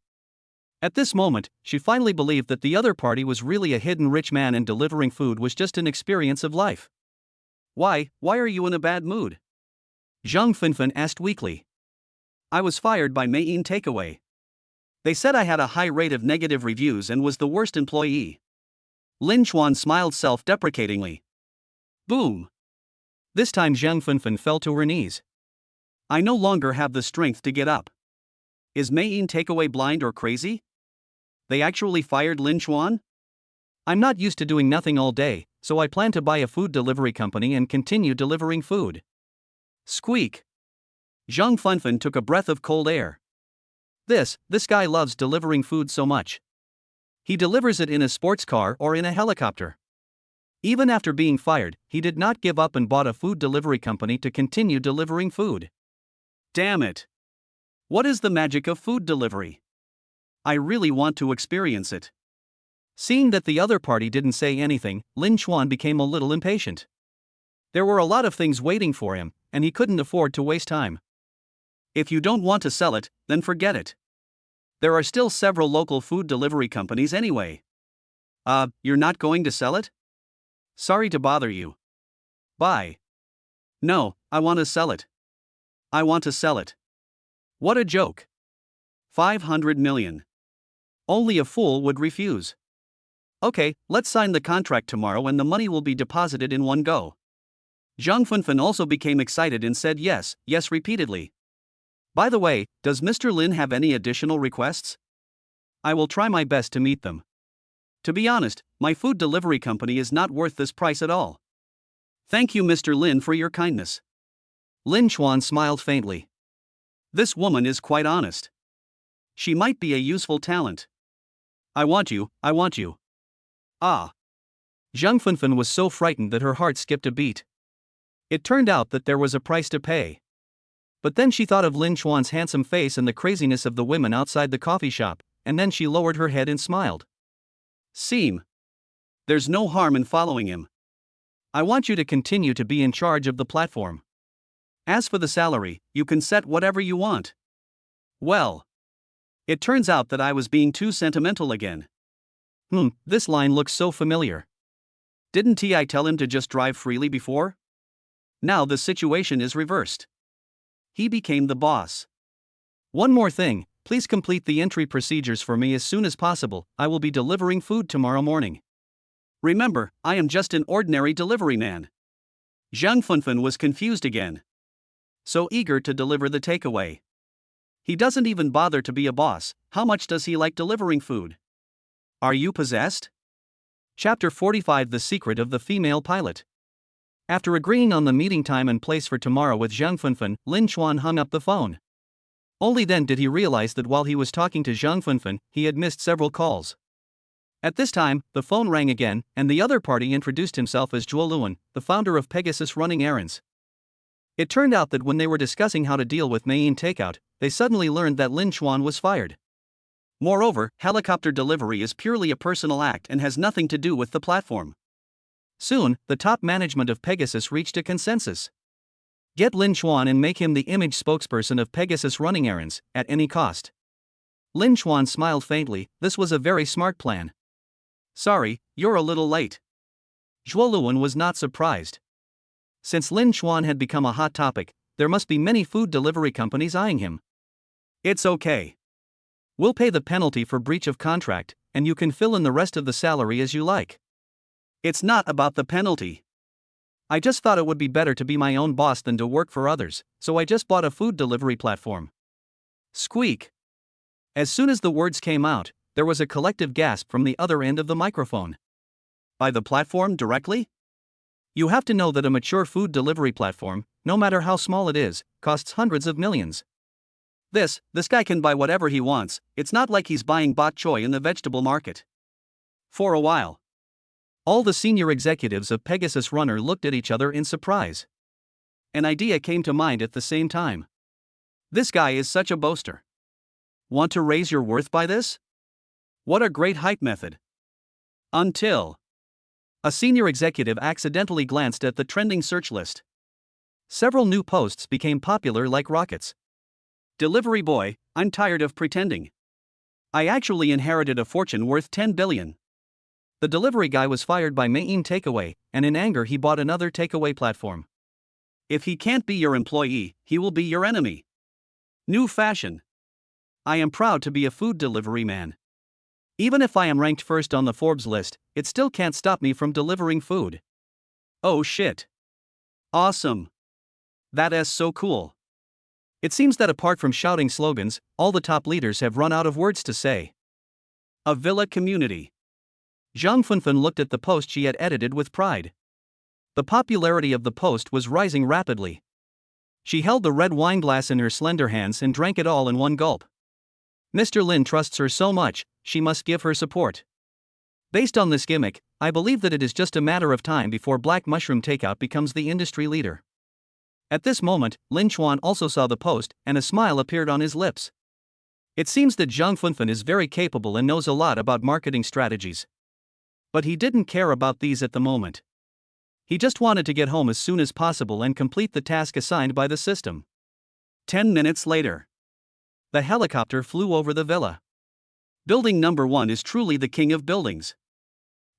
At this moment, she finally believed that the other party was really a hidden rich man and delivering food was just an experience of life. Why are you in a bad mood? Zhang Fenfen asked weakly. I was fired by Mayin Takeaway. They said I had a high rate of negative reviews and was the worst employee. Lin Chuan smiled self-deprecatingly. Boom. This time Zhang Fenfen fell to her knees. I no longer have the strength to get up. Is Mayin Takeaway blind or crazy? They actually fired Lin Chuan? I'm not used to doing nothing all day, so I plan to buy a food delivery company and continue delivering food. Squeak. Zhang Fenfen took a breath of cold air. This guy loves delivering food so much. He delivers it in a sports car or in a helicopter. Even after being fired, he did not give up and bought a food delivery company to continue delivering food. Damn it. What is the magic of food delivery? I really want to experience it. Seeing that the other party didn't say anything, Lin Chuan became a little impatient. There were a lot of things waiting for him, and he couldn't afford to waste time. If you don't want to sell it, then forget it. There are still several local food delivery companies anyway. You're not going to sell it? Sorry to bother you. Bye. No, I want to sell it. I want to sell it. What a joke. 500 million. Only a fool would refuse. Okay, let's sign the contract tomorrow and the money will be deposited in one go. Zhang Fenfen also became excited and said yes repeatedly. By the way, does Mr. Lin have any additional requests? I will try my best to meet them. To be honest, my food delivery company is not worth this price at all. Thank you, Mr. Lin, for your kindness. Lin Chuan smiled faintly. This woman is quite honest. She might be a useful talent. I want you. Ah. Zhang Fenfen was so frightened that her heart skipped a beat. It turned out that there was a price to pay. But then she thought of Lin Chuan's handsome face and the craziness of the women outside the coffee shop, and then she lowered her head and smiled. Seem. There's no harm in following him. I want you to continue to be in charge of the platform. As for the salary, you can set whatever you want. Well. It turns out that I was being too sentimental again. This line looks so familiar. Didn't I tell him to just drive freely before? Now the situation is reversed. He became the boss. One more thing, please complete the entry procedures for me as soon as possible. I will be delivering food tomorrow morning. Remember, I am just an ordinary delivery man. Zhang Fenfen was confused again. So eager to deliver the takeaway. He doesn't even bother to be a boss. How much does he like delivering food? Are you possessed? Chapter 45: The Secret of the Female Pilot. After agreeing on the meeting time and place for tomorrow with Zhang Fenfen, Lin Chuan hung up the phone. Only then did he realize that while he was talking to Zhang Fenfen, he had missed several calls. At this time, the phone rang again, and the other party introduced himself as Zhuo Luan, the founder of Pegasus Running Errands. It turned out that when they were discussing how to deal with Mayin Takeout, they suddenly learned that Lin Chuan was fired. Moreover, helicopter delivery is purely a personal act and has nothing to do with the platform. Soon, the top management of Pegasus reached a consensus. Get Lin Chuan and make him the image spokesperson of Pegasus Running Errands, at any cost. Lin Chuan smiled faintly. This was a very smart plan. Sorry, you're a little late. Zhuo Luan was not surprised. Since Lin Chuan had become a hot topic, there must be many food delivery companies eyeing him. It's okay. We'll pay the penalty for breach of contract, and you can fill in the rest of the salary as you like. It's not about the penalty. I just thought it would be better to be my own boss than to work for others, so I just bought a food delivery platform. Squeak. As soon as the words came out, there was a collective gasp from the other end of the microphone. By the platform directly? You have to know that a mature food delivery platform, no matter how small it is, costs hundreds of millions. This guy can buy whatever he wants. It's not like he's buying bok choy in the vegetable market. For a while, all the senior executives of Pegasus Runner looked at each other in surprise. An idea came to mind at the same time. This guy is such a boaster. Want to raise your worth by this? What a great hype method. Until A senior executive accidentally glanced at the trending search list. Several new posts became popular like rockets. Delivery boy, I'm tired of pretending. I actually inherited a fortune worth 10 billion. The delivery guy was fired by Main Takeaway, and in anger he bought another takeaway platform. If he can't be your employee, he will be your enemy. New fashion. I am proud to be a food delivery man. Even if I am ranked first on the Forbes list, it still can't stop me from delivering food. Oh shit. Awesome. That is so cool. It seems that apart from shouting slogans, all the top leaders have run out of words to say. A villa community. Zhang Funfun looked at the post she had edited with pride. The popularity of the post was rising rapidly. She held the red wine glass in her slender hands and drank it all in one gulp. Mr. Lin trusts her so much, she must give her support. Based on this gimmick, I believe that it is just a matter of time before Black Mushroom Takeout becomes the industry leader. At this moment, Lin Chuan also saw the post, and a smile appeared on his lips. It seems that Zhang Funfun is very capable and knows a lot about marketing strategies. But he didn't care about these at the moment. He just wanted to get home as soon as possible and complete the task assigned by the system. 10 minutes later. The helicopter flew over the villa. Building number 1 is truly the king of buildings.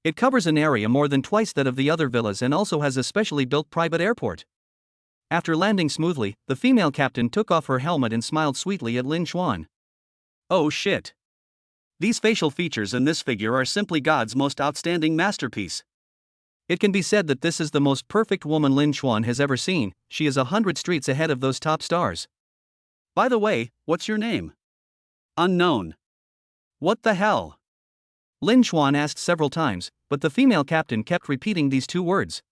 It covers an area more than twice that of the other villas and also has a specially built private airport. After landing smoothly, the female captain took off her helmet and smiled sweetly at Lin Chuan. Oh shit. These facial features in this figure are simply God's most outstanding masterpiece. It can be said that this is the most perfect woman Lin Chuan has ever seen. She is 100 streets ahead of those top stars. By the way, what's your name? Unknown. What the hell? Lin Chuan asked several times, but the female captain kept repeating these two words.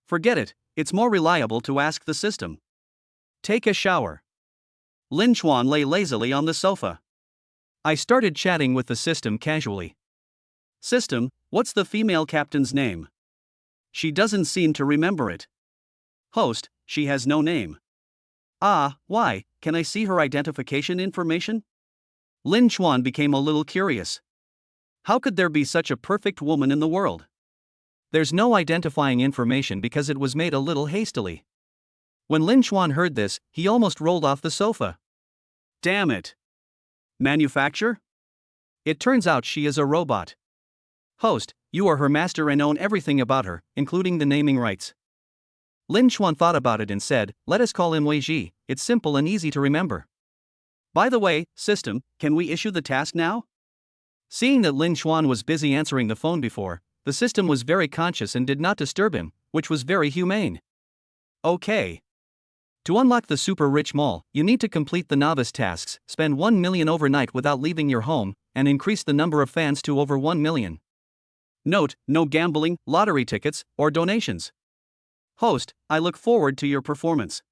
Forget it, it's more reliable to ask the system. Take a shower. Lin Chuan lay lazily on the sofa. I started chatting with the system casually. System, what's the female captain's name? She doesn't seem to remember it. Host, she has no name. Ah, why, can I see her identification information? Lin Chuan became a little curious. How could there be such a perfect woman in the world? There's no identifying information because it was made a little hastily. When Lin Chuan heard this, he almost rolled off the sofa. Damn it. Manufacture? It turns out she is a robot. Host, you are her master and own everything about her, including the naming rights. Lin Chuan thought about it and said, let us call him Wei Ji, it's simple and easy to remember. By the way, system, can we issue the task now? Seeing that Lin Chuan was busy answering the phone before, the system was very conscious and did not disturb him, which was very humane. Okay. To unlock the super rich mall, you need to complete the novice tasks, spend 1 million overnight without leaving your home, and increase the number of fans to over 1 million. Note, no gambling, lottery tickets, or donations. Host, I look forward to your performance.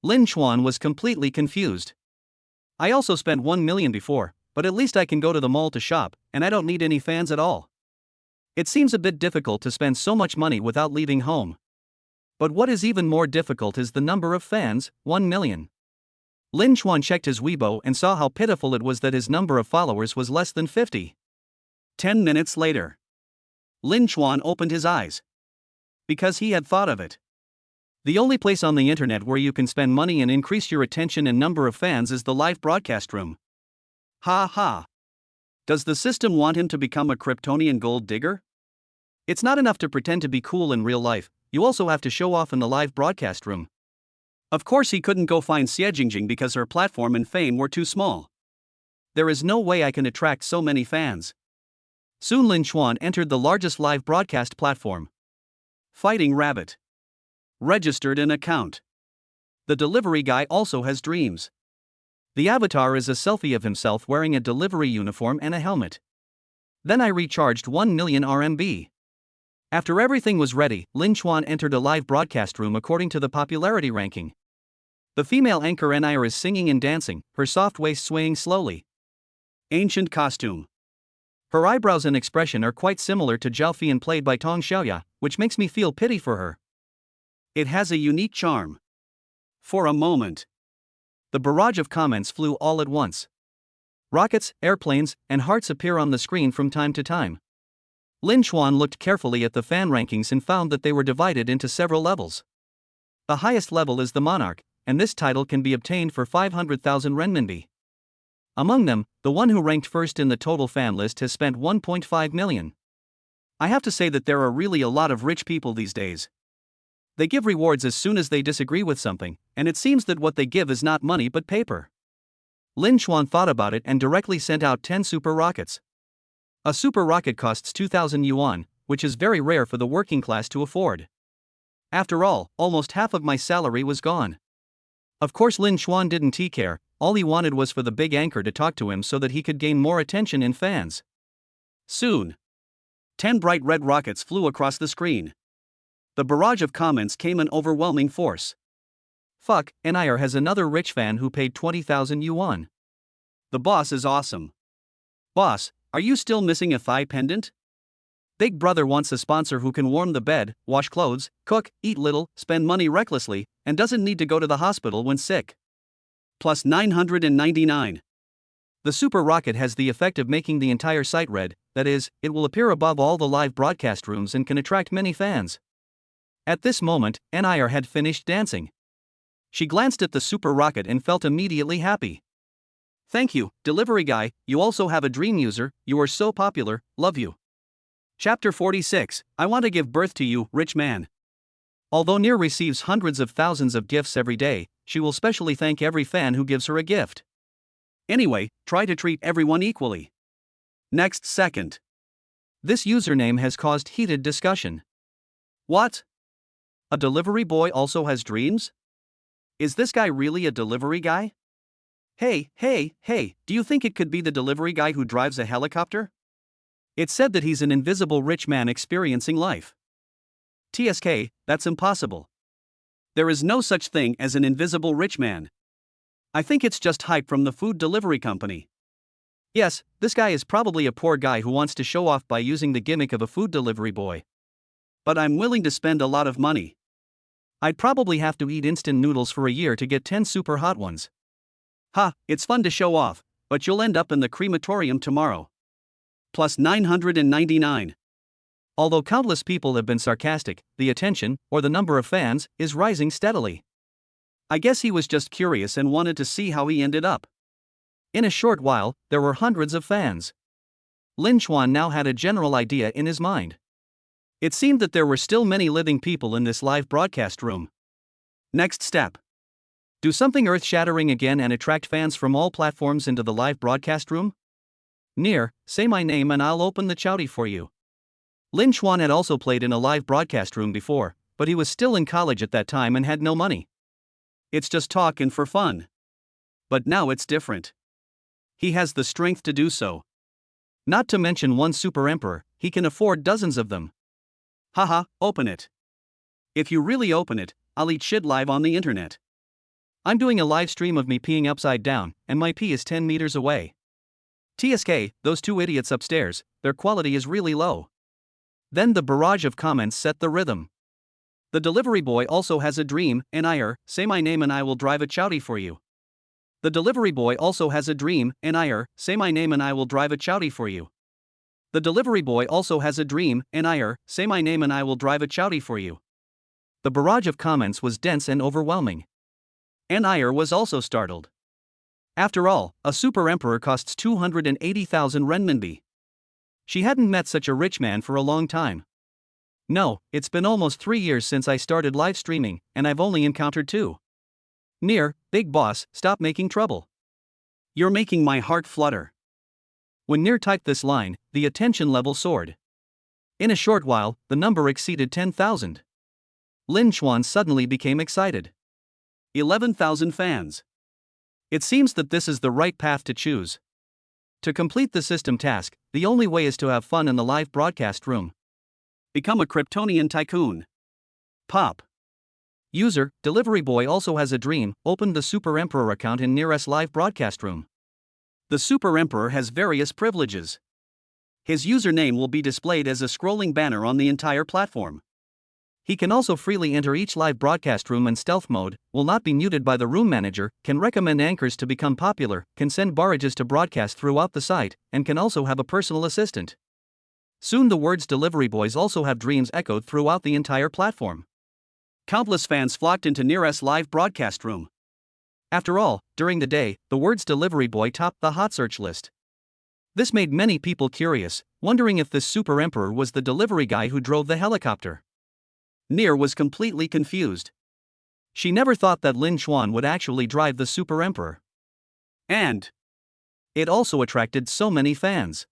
Lin Chuan was completely confused. I also spent 1 million before, but at least I can go to the mall to shop, and I don't need any fans at all. It seems a bit difficult to spend so much money without leaving home. But what is even more difficult is the number of fans, 1 million. Lin Chuan checked his Weibo and saw how pitiful it was that his number of followers was less than 50. 10 minutes later. Lin Chuan opened his eyes. Because he had thought of it. The only place on the internet where you can spend money and increase your attention and number of fans is the live broadcast room. Ha ha. Does the system want him to become a Kryptonian gold digger? It's not enough to pretend to be cool in real life, you also have to show off in the live broadcast room. Of course he couldn't go find Xie Jingjing because her platform and fame were too small. There is no way I can attract so many fans. Soon Lin Chuan entered the largest live broadcast platform. Fighting Rabbit. Registered an account. The delivery guy also has dreams. The avatar is a selfie of himself wearing a delivery uniform and a helmet. Then I recharged 1 million RMB. After everything was ready, Lin Chuan entered a live broadcast room according to the popularity ranking. The female anchor Nair is singing and dancing, her soft waist swaying slowly. Ancient costume. Her eyebrows and expression are quite similar to Zhao Fian played by Tong Xiaoya, which makes me feel pity for her. It has a unique charm. For a moment. The barrage of comments flew all at once. Rockets, airplanes, and hearts appear on the screen from time to time. Lin Chuan looked carefully at the fan rankings and found that they were divided into several levels. The highest level is the Monarch, and this title can be obtained for 500,000 renminbi. Among them, the one who ranked first in the total fan list has spent 1.5 million. I have to say that there are really a lot of rich people these days. They give rewards as soon as they disagree with something, and it seems that what they give is not money but paper. Lin Chuan thought about it and directly sent out 10 super rockets. A super rocket costs 2,000 yuan, which is very rare for the working class to afford. After all, almost half of my salary was gone. Of course, Lin Chuan didn't care, all he wanted was for the big anchor to talk to him so that he could gain more attention in fans. Soon, 10 bright red rockets flew across the screen. The barrage of comments came in overwhelming force. Fuck, NIR has another rich fan who paid 20,000 yuan. The boss is awesome. Boss, are you still missing a thigh pendant? Big brother wants a sponsor who can warm the bed, wash clothes, cook, eat little, spend money recklessly, and doesn't need to go to the hospital when sick. Plus 999. The super rocket has the effect of making the entire site red, that is, it will appear above all the live broadcast rooms and can attract many fans. At this moment, NIR had finished dancing. She glanced at the super rocket and felt immediately happy. Thank you, delivery guy, you also have a dream user, you are so popular, love you. Chapter 46, I want to give birth to you, rich man. Although NIR receives hundreds of thousands of gifts every day, she will specially thank every fan who gives her a gift. Anyway, try to treat everyone equally. Next second. This username has caused heated discussion. What? A delivery boy also has dreams? Is this guy really a delivery guy? Hey, do you think it could be the delivery guy who drives a helicopter? It's said that he's an invisible rich man experiencing life. TSK, that's impossible. There is no such thing as an invisible rich man. I think it's just hype from the food delivery company. Yes, this guy is probably a poor guy who wants to show off by using the gimmick of a food delivery boy. But I'm willing to spend a lot of money. I'd probably have to eat instant noodles for a year to get 10 super hot ones. Ha, it's fun to show off, but you'll end up in the crematorium tomorrow. Plus 999. Although countless people have been sarcastic, the attention, or the number of fans, is rising steadily. I guess he was just curious and wanted to see how he ended up. In a short while, there were hundreds of fans. Lin Chuan now had a general idea in his mind. It seemed that there were still many living people in this live broadcast room. Next step. Do something earth-shattering again and attract fans from all platforms into the live broadcast room? NIR, say my name and I'll open the chowdy for you. Lin Chuan had also played in a live broadcast room before, but he was still in college at that time and had no money. It's just talking for fun. But now it's different. He has the strength to do so. Not to mention one super emperor, he can afford dozens of them. Haha, open it. If you really open it, I'll eat shit live on the internet. I'm doing a live stream of me peeing upside down, and my pee is 10 meters away. TSK, those two idiots upstairs, their quality is really low. Then the barrage of comments set the rhythm. The delivery boy also has a dream, NIR, say my name and I will drive a chowdy for you. The delivery boy also has a dream, NIR, say my name and I will drive a chowdy for you. The delivery boy also has a dream, NIR, say my name and I will drive a chowdy for you. The barrage of comments was dense and overwhelming. NIR was also startled. After all, a super emperor costs 280,000 renminbi. She hadn't met such a rich man for a long time. No, it's been almost 3 years since I started live streaming, and I've only encountered 2. NIR, big boss, stop making trouble. You're making my heart flutter. When NIR typed this line, the attention level soared. In a short while, the number exceeded 10,000. Lin Chuan suddenly became excited. 11,000 fans. It seems that this is the right path to choose. To complete the system task, the only way is to have fun in the live broadcast room. Become a Kryptonian tycoon. Pop. User, delivery boy also has a dream, opened the Super Emperor account in NIR's live broadcast room. The Super Emperor has various privileges. His username will be displayed as a scrolling banner on the entire platform. He can also freely enter each live broadcast room in stealth mode, will not be muted by the room manager, can recommend anchors to become popular, can send barrages to broadcast throughout the site, and can also have a personal assistant. Soon the words delivery boys also have dreams echoed throughout the entire platform. Countless fans flocked into Neer's live broadcast room. After all, during the day, the words delivery boy topped the hot search list. This made many people curious, wondering if this super emperor was the delivery guy who drove the helicopter. Neer was completely confused. She never thought that Lin Xuan would actually drive the super emperor. And it also attracted so many fans.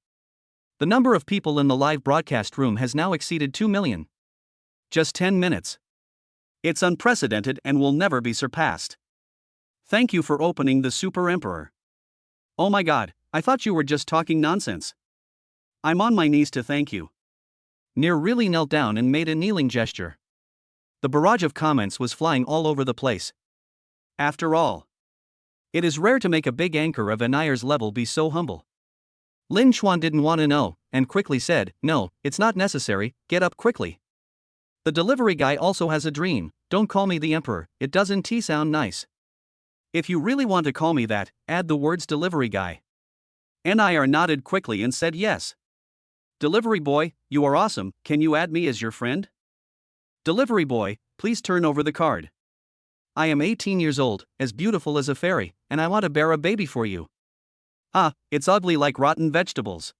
The number of people in the live broadcast room has now exceeded 2 million. Just 10 minutes. It's unprecedented and will never be surpassed. Thank you for opening the Super Emperor. Oh my god, I thought you were just talking nonsense. I'm on my knees to thank you. Neer really knelt down and made a kneeling gesture. The barrage of comments was flying all over the place. After all, it is rare to make a big anchor of Nier's level be so humble. Lin Xuan didn't want to know, and quickly said, "No, it's not necessary, get up quickly. The delivery guy also has a dream, don't call me the emperor, it doesn't sound nice. If you really want to call me that, add the words delivery guy." Nier nodded quickly and said yes. Delivery boy, you are awesome, can you add me as your friend? Delivery boy, please turn over the card. I am 18 years old, as beautiful as a fairy, and I want to bear a baby for you. Ah, it's ugly like rotten vegetables.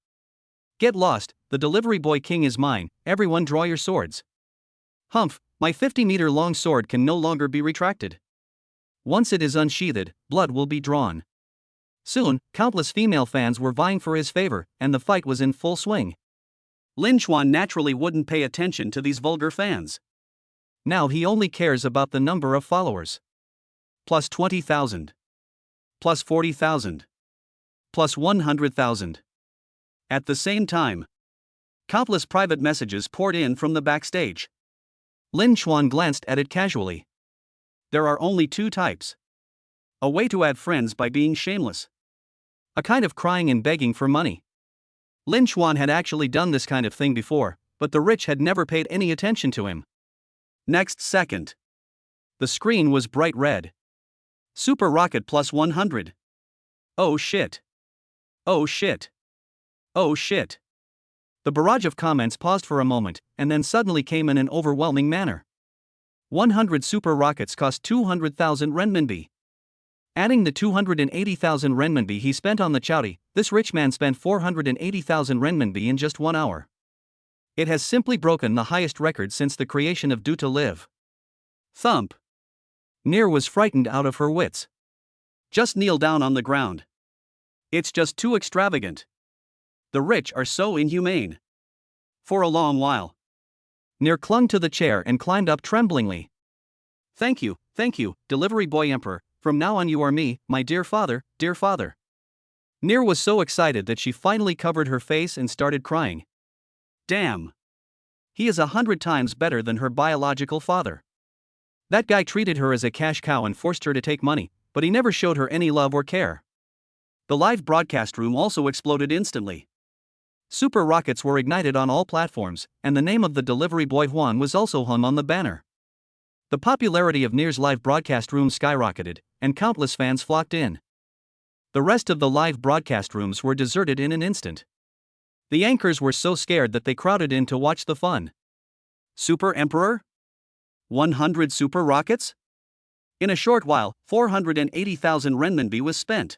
Get lost, the delivery boy king is mine, everyone draw your swords. Humph, my 50-meter long sword can no longer be retracted. Once it is unsheathed, blood will be drawn. Soon, countless female fans were vying for his favor, and the fight was in full swing. Lin Xuan naturally wouldn't pay attention to these vulgar fans. Now he only cares about the number of followers. Plus 20,000. Plus 40,000. Plus 100,000. At the same time, countless private messages poured in from the backstage. Lin Xuan glanced at it casually. There are only two types. A way to add friends by being shameless. A kind of crying and begging for money. Lin Xuan had actually done this kind of thing before, but the rich had never paid any attention to him. Next second, the screen was bright red. Super Rocket plus 100. Oh shit. Oh shit. Oh shit. The barrage of comments paused for a moment, and then suddenly came in an overwhelming manner. 100 super rockets cost 200,000 renminbi. Adding the 280,000 renminbi he spent on the chowdy, this rich man spent 480,000 renminbi in just 1 hour. It has simply broken the highest record since the creation of Do to Live. Thump. Neer was frightened out of her wits. Just kneel down on the ground. It's just too extravagant. The rich are so inhumane. For a long while, Neer clung to the chair and climbed up tremblingly. Thank you, delivery boy emperor, from now on you are me, my dear father, dear father. Neer was so excited that she finally covered her face and started crying. Damn. He is 100 times better than her biological father. That guy treated her as a cash cow and forced her to take money, but he never showed her any love or care. The live broadcast room also exploded instantly. Super rockets were ignited on all platforms, and the name of the delivery boy Juan was also hung on the banner. The popularity of Neer's live broadcast room skyrocketed, and countless fans flocked in. The rest of the live broadcast rooms were deserted in an instant. The anchors were so scared that they crowded in to watch the fun. Super Emperor? 100 super rockets? In a short while, 480,000 renminbi was spent.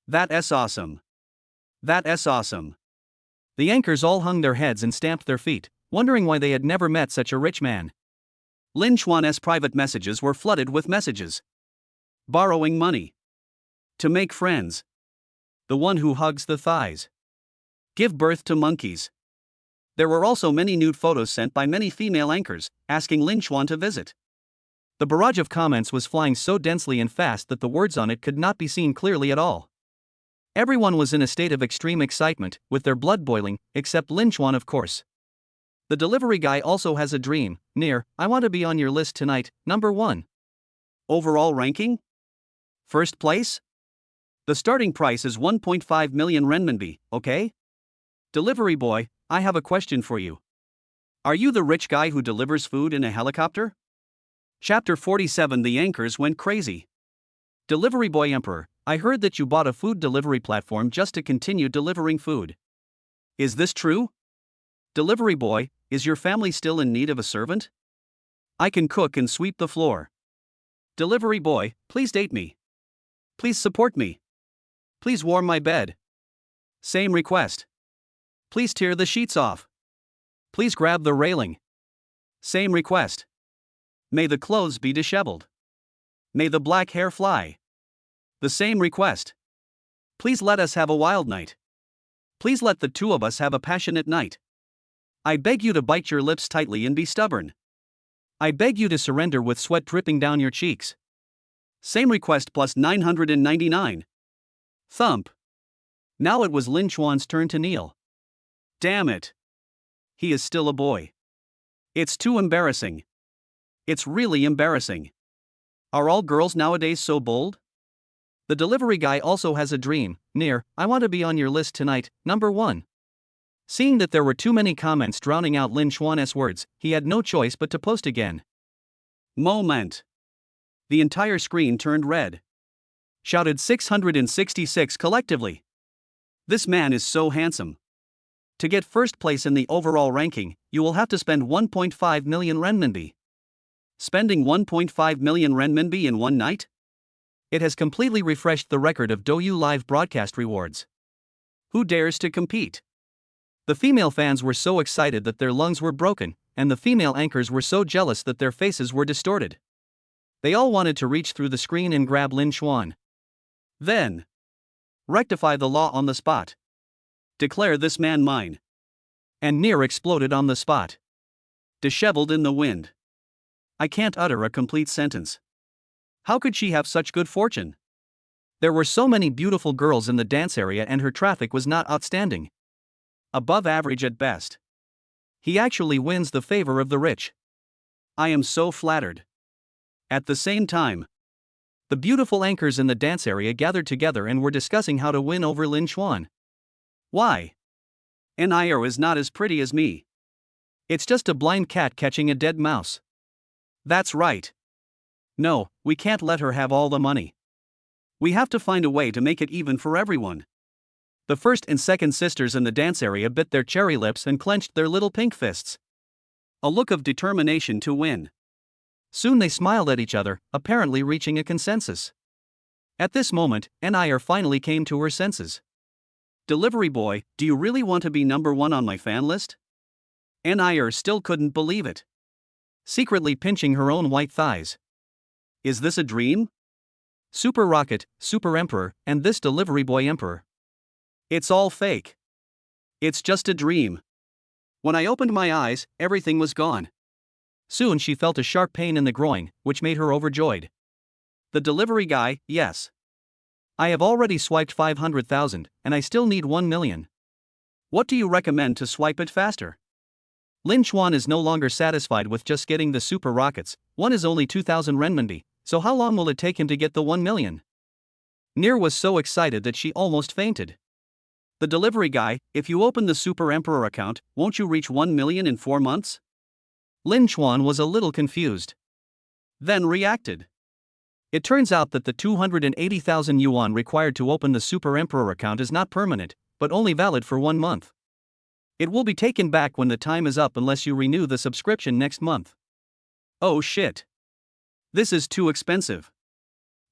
That's awesome. That's awesome. The anchors all hung their heads and stamped their feet, wondering why they had never met such a rich man. Lin Xuan's private messages were flooded with messages. Borrowing money. To make friends. The one who hugs the thighs. Give birth to monkeys. There were also many nude photos sent by many female anchors, asking Lin Xuan to visit. The barrage of comments was flying so densely and fast that the words on it could not be seen clearly at all. Everyone was in a state of extreme excitement, with their blood boiling, except Lin Xuan, of course. The delivery guy also has a dream. Neer, I want to be on your list tonight, number 1. Overall ranking? First place? The starting price is 1.5 million renminbi, okay? Delivery boy, I have a question for you. Are you the rich guy who delivers food in a helicopter? Chapter 47. The anchors went crazy. Delivery boy emperor, I heard that you bought a food delivery platform just to continue delivering food. Is this true? Delivery boy, is your family still in need of a servant? I can cook and sweep the floor. Delivery boy, please date me. Please support me. Please warm my bed. Same request. Please tear the sheets off. Please grab the railing. Same request. May the clothes be disheveled. May the black hair fly. The same request. Please let us have a wild night. Please let the two of us have a passionate night. I beg you to bite your lips tightly and be stubborn. I beg you to surrender with sweat dripping down your cheeks. Same request plus 999. Thump. Now it was Lin Chuan's turn to kneel. Damn it. He is still a boy. It's too embarrassing. It's really embarrassing. Are all girls nowadays so bold? The delivery guy also has a dream. Near, I want to be on your list tonight, number 1. Seeing that there were too many comments drowning out Lin Chuan's words, he had no choice but to post again. Moment. The entire screen turned red. Shouted 666 collectively. This man is so handsome. To get first place in the overall ranking, you will have to spend 1.5 million renminbi. Spending 1.5 million renminbi in one night? It has completely refreshed the record of Douyu live broadcast rewards. Who dares to compete? The female fans were so excited that their lungs were broken, and the female anchors were so jealous that their faces were distorted. They all wanted to reach through the screen and grab Lin Chuan. Then, rectify the law on the spot. Declare this man mine. And Near exploded on the spot. Disheveled in the wind. I can't utter a complete sentence. How could she have such good fortune? There were so many beautiful girls in the dance area and her traffic was not outstanding. Above average at best. He actually wins the favor of the rich. I am so flattered. At the same time, the beautiful anchors in the dance area gathered together and were discussing how to win over Lin Chuan. Why? Nio is not as pretty as me. It's just a blind cat catching a dead mouse. That's right. No, we can't let her have all the money. We have to find a way to make it even for everyone. The first and second sisters in the dance area bit their cherry lips and clenched their little pink fists. A look of determination to win. Soon they smiled at each other, apparently reaching a consensus. At this moment, Nir finally came to her senses. Delivery boy, do you really want to be number 1 on my fan list? Nir still couldn't believe it. Secretly pinching her own white thighs. Is this a dream? Super Rocket, Super Emperor, and this Delivery Boy Emperor. It's all fake. It's just a dream. When I opened my eyes, everything was gone. Soon she felt a sharp pain in the groin, which made her overjoyed. The delivery guy, yes. I have already swiped 500,000, and I still need 1 million. What do you recommend to swipe it faster? Lin Chuan is no longer satisfied with just getting the super rockets. One is only 2,000 renminbi, so how long will it take him to get the 1 million? Near was so excited that she almost fainted. The delivery guy, if you open the Super Emperor account, won't you reach 1 million in 4 months? Lin Chuan was a little confused. Then reacted. It turns out that the 280,000 yuan required to open the Super Emperor account is not permanent, but only valid for 1 month. It will be taken back when the time is up unless you renew the subscription next month. Oh shit. This is too expensive.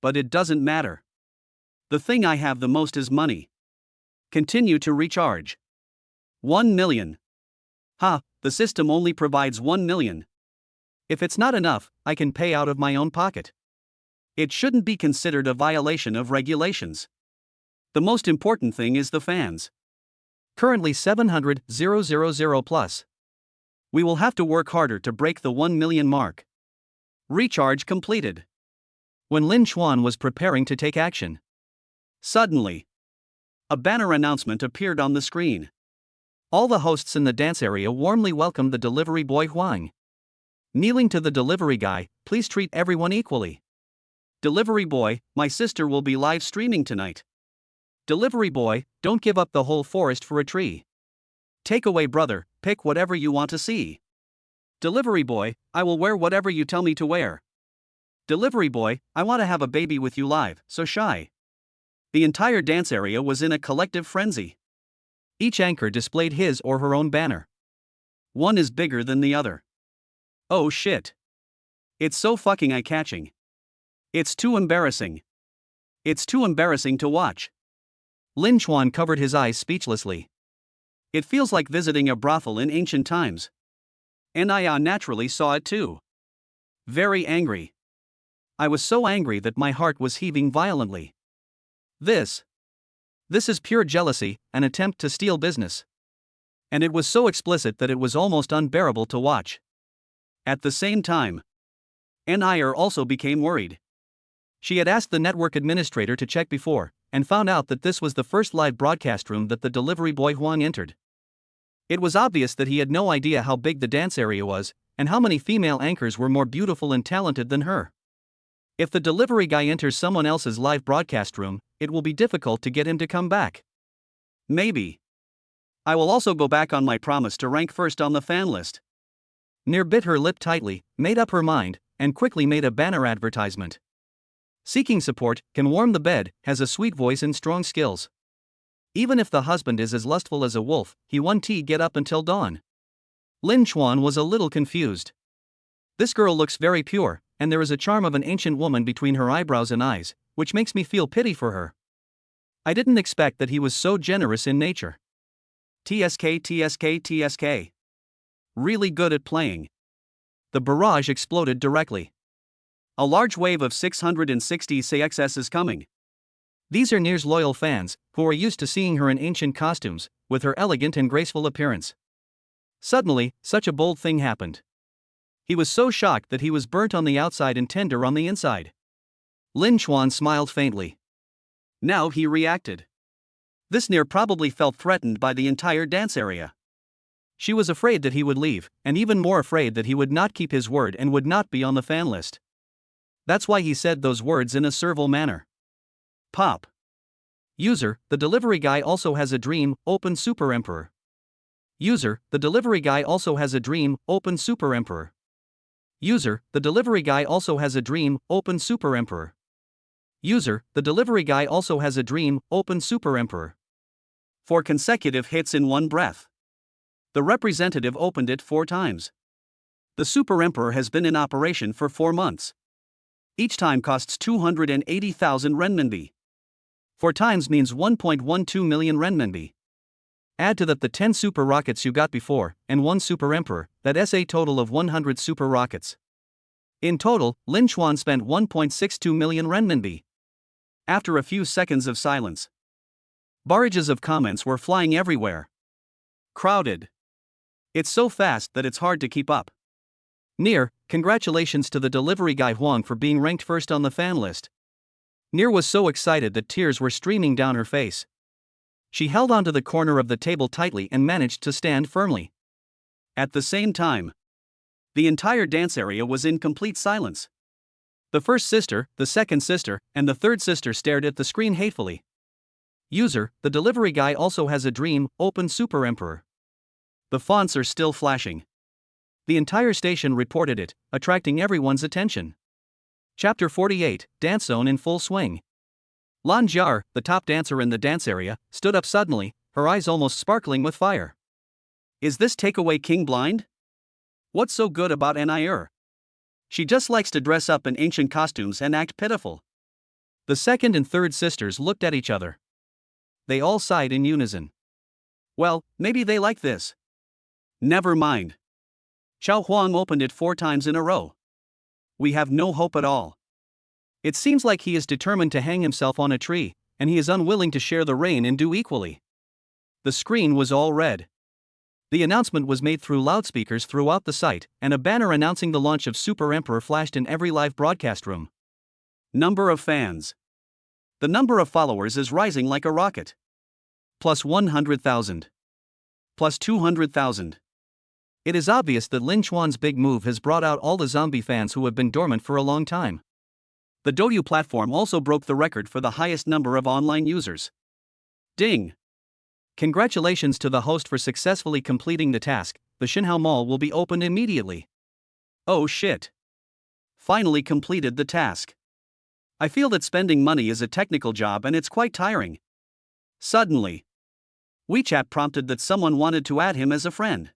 But it doesn't matter. The thing I have the most is money. Continue to recharge. 1 million. Ha, the system only provides 1 million. If it's not enough, I can pay out of my own pocket. It shouldn't be considered a violation of regulations. The most important thing is the fans. Currently 700,000 plus. We will have to work harder to break the 1 million mark. Recharge completed. When Lin Chuan was preparing to take action, suddenly, a banner announcement appeared on the screen. All the hosts in the dance area warmly welcomed the delivery boy Huang. Kneeling to the delivery guy, please treat everyone equally. Delivery boy, my sister will be live streaming tonight. Delivery boy, don't give up the whole forest for a tree. Takeaway brother, pick whatever you want to see. Delivery boy, I will wear whatever you tell me to wear. Delivery boy, I want to have a baby with you live, so shy. The entire dance area was in a collective frenzy. Each anchor displayed his or her own banner. One is bigger than the other. Oh shit. It's so fucking eye-catching. It's too embarrassing. It's too embarrassing to watch. Lin Chuan covered his eyes speechlessly. It feels like visiting a brothel in ancient times. And I naturally saw it too. Very angry. I was so angry that my heart was heaving violently. This is pure jealousy, an attempt to steal business. And it was so explicit that it was almost unbearable to watch. At the same time, Anir also became worried. She had asked the network administrator to check before, and found out that this was the first live broadcast room that the delivery boy Huang entered. It was obvious that he had no idea how big the dance area was, and how many female anchors were more beautiful and talented than her. If the delivery guy enters someone else's live broadcast room, it will be difficult to get him to come back. Maybe. I will also go back on my promise to rank first on the fan list. Nir bit her lip tightly, made up her mind, and quickly made a banner advertisement. Seeking support, can warm the bed, has a sweet voice and strong skills. Even if the husband is as lustful as a wolf, he won't get up until dawn. Lin Chuan was a little confused. This girl looks very pure, and there is a charm of an ancient woman between her eyebrows and eyes, which makes me feel pity for her. I didn't expect that he was so generous in nature. TSK. Really good at playing. The barrage exploded directly. A large wave of 660 CXS is coming. These are Nir's loyal fans, who are used to seeing her in ancient costumes, with her elegant and graceful appearance. Suddenly, such a bold thing happened. He was so shocked that he was burnt on the outside and tender on the inside. Lin Chuan smiled faintly. Now he reacted. This Nir probably felt threatened by the entire dance area. She was afraid that he would leave, and even more afraid that he would not keep his word and would not be on the fan list. That's why he said those words in a servile manner. Pop. User, the delivery guy also has a dream, open Super Emperor. User, the delivery guy also has a dream, open Super Emperor. User, the delivery guy also has a dream, open Super Emperor. User, the delivery guy also has a dream, open Super Emperor. 4 consecutive hits in one breath. The representative opened it 4 times. The Super Emperor has been in operation for 4 months. Each time costs 280,000 renminbi. 4 times means 1.12 million renminbi. Add to that the 10 super rockets you got before, and 1 Super Emperor, that's a total of 100 super rockets. In total, Lin Chuan spent 1.62 million renminbi. After a few seconds of silence, barrages of comments were flying everywhere. Crowded. It's so fast that it's hard to keep up. Nir, congratulations to the delivery guy Huang for being ranked first on the fan list. Nir was so excited that tears were streaming down her face. She held onto the corner of the table tightly and managed to stand firmly. At the same time, the entire dance area was in complete silence. The first sister, the second sister, and the third sister stared at the screen hatefully. User, the delivery guy also has a dream, open Super Emperor. The fonts are still flashing. The entire station reported it, attracting everyone's attention. Chapter 48, Dance Zone in full swing. Lan Jiar, the top dancer in the dance area, stood up suddenly, her eyes almost sparkling with fire. Is this takeaway king blind? What's so good about Anir? She just likes to dress up in ancient costumes and act pitiful. The second and third sisters looked at each other. They all sighed in unison. Well, maybe they like this. Never mind. Chao Huang opened it 4 times in a row. We have no hope at all. It seems like he is determined to hang himself on a tree, and he is unwilling to share the rain and do equally. The screen was all red. The announcement was made through loudspeakers throughout the site, and a banner announcing the launch of Super Emperor flashed in every live broadcast room. Number of fans. The number of followers is rising like a rocket. Plus 100,000. Plus 200,000. It is obvious that Lin Chuan's big move has brought out all the zombie fans who have been dormant for a long time. The Douyu platform also broke the record for the highest number of online users. Ding! Congratulations to the host for successfully completing the task. The Xinhao Mall will be opened immediately. Oh shit. Finally completed the task. I feel that spending money is a technical job and it's quite tiring. Suddenly, WeChat prompted that someone wanted to add him as a friend.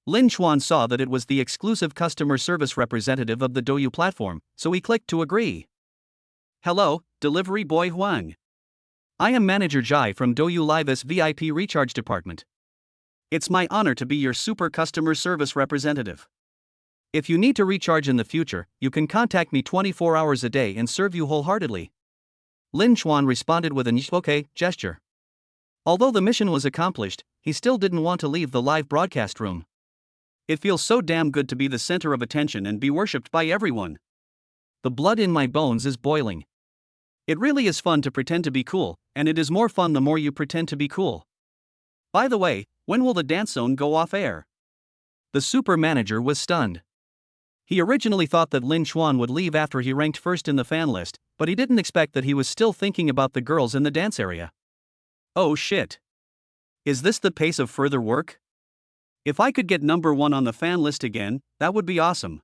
Lin Chuan saw that it was the exclusive customer service representative of the Douyu platform, so he clicked to agree. Hello, delivery boy Huang. I am Manager Jai from Douyu Live's VIP Recharge Department. It's my honor to be your super customer service representative. If you need to recharge in the future, you can contact me 24 hours a day and serve you wholeheartedly. Lin Chuan responded with an okay gesture. Although the mission was accomplished, he still didn't want to leave the live broadcast room. It feels so damn good to be the center of attention and be worshipped by everyone. The blood in my bones is boiling. It really is fun to pretend to be cool, and it is more fun the more you pretend to be cool. By the way, when will the dance zone go off air? The super manager was stunned. He originally thought that Lin Chuan would leave after he ranked first in the fan list, but he didn't expect that he was still thinking about the girls in the dance area. Oh shit. Is this the pace of further work? If I could get number 1 on the fan list again, that would be awesome.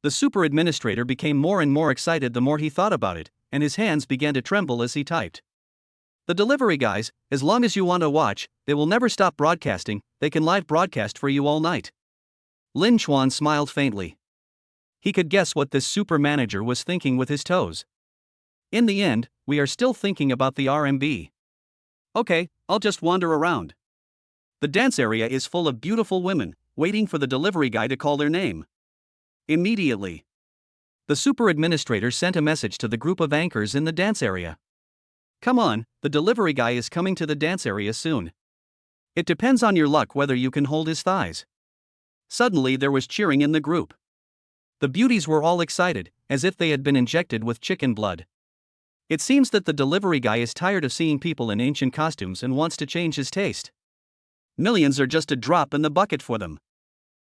The super administrator became more and more excited the more he thought about it, and his hands began to tremble as he typed. The delivery guys, as long as you want to watch, they will never stop broadcasting, they can live broadcast for you all night. Lin Chuan smiled faintly. He could guess what this super manager was thinking with his toes. In the end, we are still thinking about the RMB. Okay, I'll just wander around. The dance area is full of beautiful women, waiting for the delivery guy to call their name. Immediately. The super administrator sent a message to the group of anchors in the dance area. Come on, the delivery guy is coming to the dance area soon. It depends on your luck whether you can hold his thighs. Suddenly there was cheering in the group. The beauties were all excited, as if they had been injected with chicken blood. It seems that the delivery guy is tired of seeing people in ancient costumes and wants to change his taste. Millions are just a drop in the bucket for them.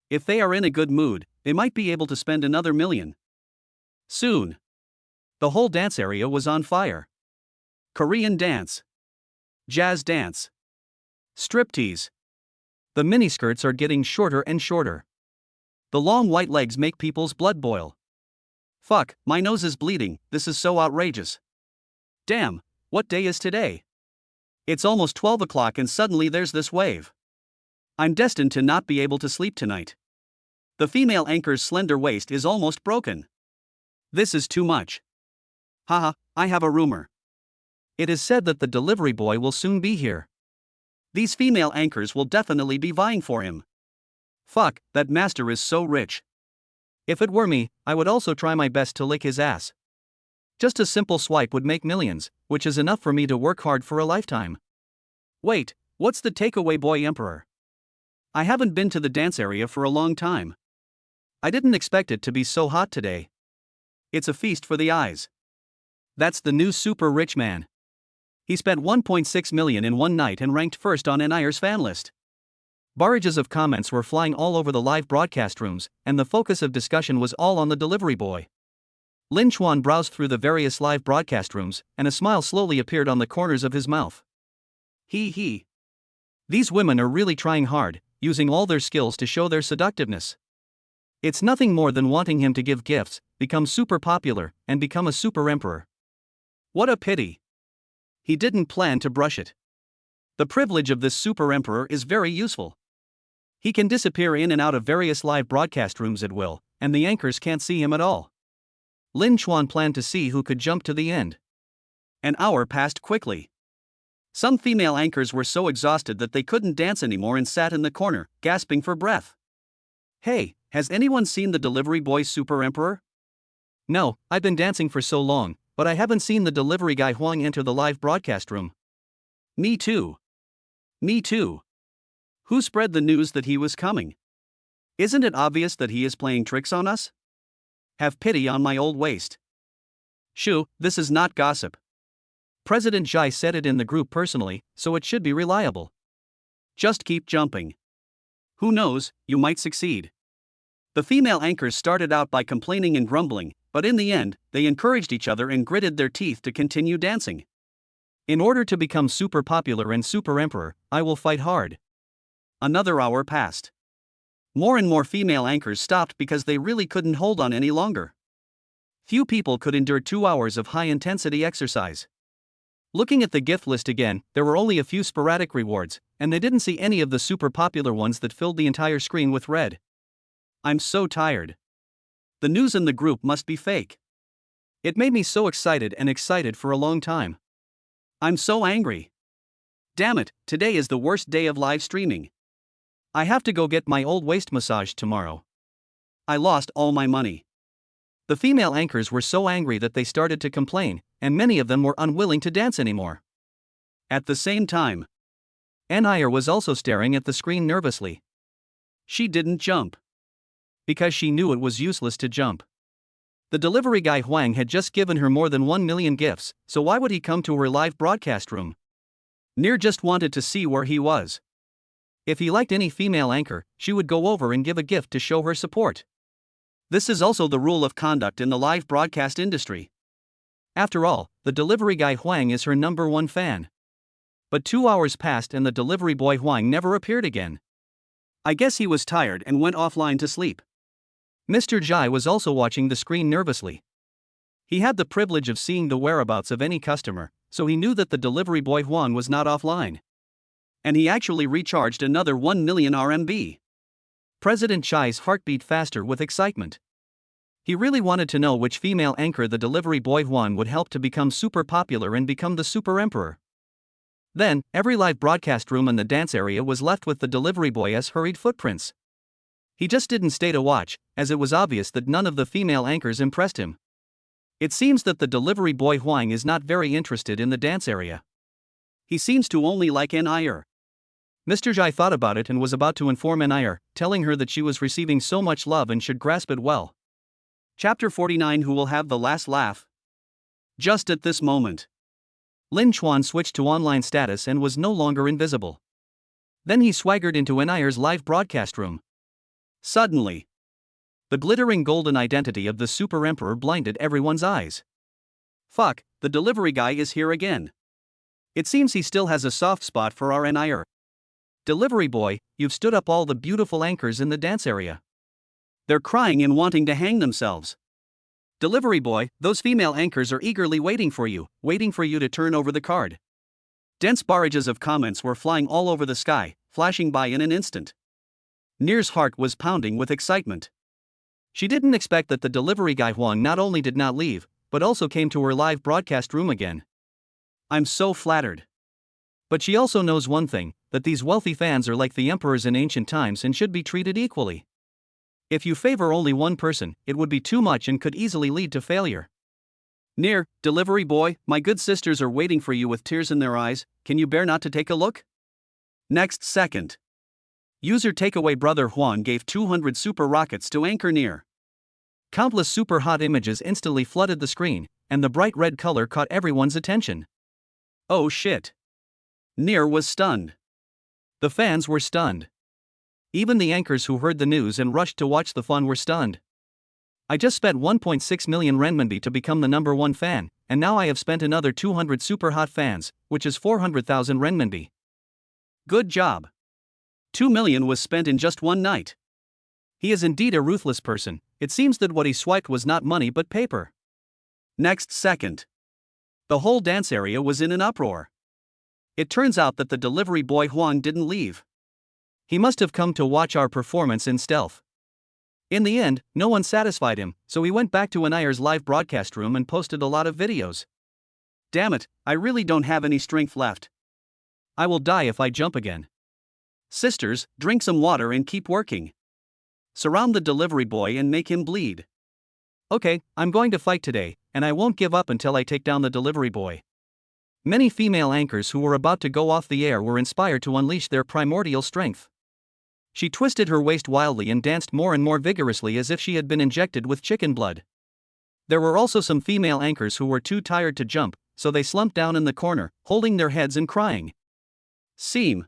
If they are in a good mood, they might be able to spend another million. Soon. The whole dance area was on fire. Korean dance. Jazz dance. Striptease. The miniskirts are getting shorter and shorter. The long white legs make people's blood boil. Fuck, my nose is bleeding, this is so outrageous. Damn, what day is today? It's almost 12 o'clock and suddenly there's this wave. I'm destined to not be able to sleep tonight. The female anchor's slender waist is almost broken. This is too much. Haha, I have a rumor. It is said that the delivery boy will soon be here. These female anchors will definitely be vying for him. Fuck, that master is so rich. If it were me, I would also try my best to lick his ass. Just a simple swipe would make millions, which is enough for me to work hard for a lifetime. Wait, what's the takeaway boy emperor? I haven't been to the dance area for a long time. I didn't expect it to be so hot today. It's a feast for the eyes. That's the new super rich man. He spent 1.6 million in one night and ranked first on NIR's fan list. Barrages of comments were flying all over the live broadcast rooms, and the focus of discussion was all on the delivery boy. Lin Chuan browsed through the various live broadcast rooms, and a smile slowly appeared on the corners of his mouth. He. These women are really trying hard, using all their skills to show their seductiveness. It's nothing more than wanting him to give gifts, become super popular, and become a super emperor. What a pity. He didn't plan to brush it. The privilege of this super emperor is very useful. He can disappear in and out of various live broadcast rooms at will, and the anchors can't see him at all. Lin Chuan planned to see who could jump to the end. An hour passed quickly. Some female anchors were so exhausted that they couldn't dance anymore and sat in the corner, gasping for breath. Hey, has anyone seen the delivery boy super emperor? No, I've been dancing for so long, but I haven't seen the delivery guy Huang enter the live broadcast room. Me too. Who spread the news that he was coming? Isn't it obvious that he is playing tricks on us? Have pity on my old waist. Shoo, this is not gossip. President Jai said it in the group personally, so it should be reliable. Just keep jumping. Who knows, you might succeed. The female anchors started out by complaining and grumbling, but in the end, they encouraged each other and gritted their teeth to continue dancing. In order to become super popular and super emperor, I will fight hard. Another hour passed. More and more female anchors stopped because they really couldn't hold on any longer. Few people could endure 2 hours of high-intensity exercise. Looking at the gift list again, there were only a few sporadic rewards, and they didn't see any of the super popular ones that filled the entire screen with red. I'm so tired. The news in the group must be fake. It made me so excited for a long time. I'm so angry. Damn it, today is the worst day of live streaming. I have to go get my old waist massaged tomorrow. I lost all my money. The female anchors were so angry that they started to complain, and many of them were unwilling to dance anymore. At the same time, Anir was also staring at the screen nervously. She didn't jump. Because she knew it was useless to jump. The delivery guy Huang had just given her more than 1 million gifts, so why would he come to her live broadcast room? Nir just wanted to see where he was. If he liked any female anchor, she would go over and give a gift to show her support. This is also the rule of conduct in the live broadcast industry. After all, the delivery guy Huang is her #1 fan. But 2 hours passed and the delivery boy Huang never appeared again. I guess he was tired and went offline to sleep. Mr. Jai was also watching the screen nervously. He had the privilege of seeing the whereabouts of any customer, so he knew that the delivery boy Huang was not offline. And he actually recharged another 1 million RMB. President Chai's heart beat faster with excitement. He really wanted to know which female anchor the delivery boy Huang would help to become super popular and become the super emperor. Then, every live broadcast room in the dance area was left with the delivery boy's hurried footprints. He just didn't stay to watch, as it was obvious that none of the female anchors impressed him. It seems that the delivery boy Huang is not very interested in the dance area. He seems to only like Anir. Mr. Jai thought about it and was about to inform Anir, telling her that she was receiving so much love and should grasp it well. Chapter 49. Who will have the last laugh? Just at this moment, Lin Chuan switched to online status and was no longer invisible. Then he swaggered into Anir's live broadcast room. Suddenly, the glittering golden identity of the super emperor blinded everyone's eyes. Fuck, the delivery guy is here again. It seems he still has a soft spot for our Anir. Delivery boy, you've stood up all the beautiful anchors in the dance area. They're crying and wanting to hang themselves. Delivery boy, those female anchors are eagerly waiting for you to turn over the card. Dense barrages of comments were flying all over the sky, flashing by in an instant. Nir's heart was pounding with excitement. She didn't expect that the delivery guy Huang not only did not leave, but also came to her live broadcast room again. I'm so flattered. But she also knows one thing, that these wealthy fans are like the emperors in ancient times and should be treated equally. If you favor only one person, it would be too much and could easily lead to failure. Nir, delivery boy, my good sisters are waiting for you with tears in their eyes, can you bear not to take a look? Next second. User takeaway brother Huang gave 200 super rockets to anchor Nir. Countless super hot images instantly flooded the screen, and the bright red color caught everyone's attention. Oh shit. Nir was stunned. The fans were stunned. Even the anchors who heard the news and rushed to watch the fun were stunned. I just spent 1.6 million renminbi to become the #1 fan, and now I have spent another 200 super hot fans, which is 400,000 renminbi. Good job. 2 million was spent in just one night. He is indeed a ruthless person. It seems that what he swiped was not money but paper. Next second, the whole dance area was in an uproar. It turns out that the delivery boy Huang didn't leave. He must have come to watch our performance in stealth. In the end, no one satisfied him, so he went back to Anir's live broadcast room and posted a lot of videos. Damn it, I really don't have any strength left. I will die if I jump again. Sisters, drink some water and keep working. Surround the delivery boy and make him bleed. Okay, I'm going to fight today, and I won't give up until I take down the delivery boy. Many female anchors who were about to go off the air were inspired to unleash their primordial strength. She twisted her waist wildly and danced more and more vigorously as if she had been injected with chicken blood. There were also some female anchors who were too tired to jump, so they slumped down in the corner, holding their heads and crying. Seem.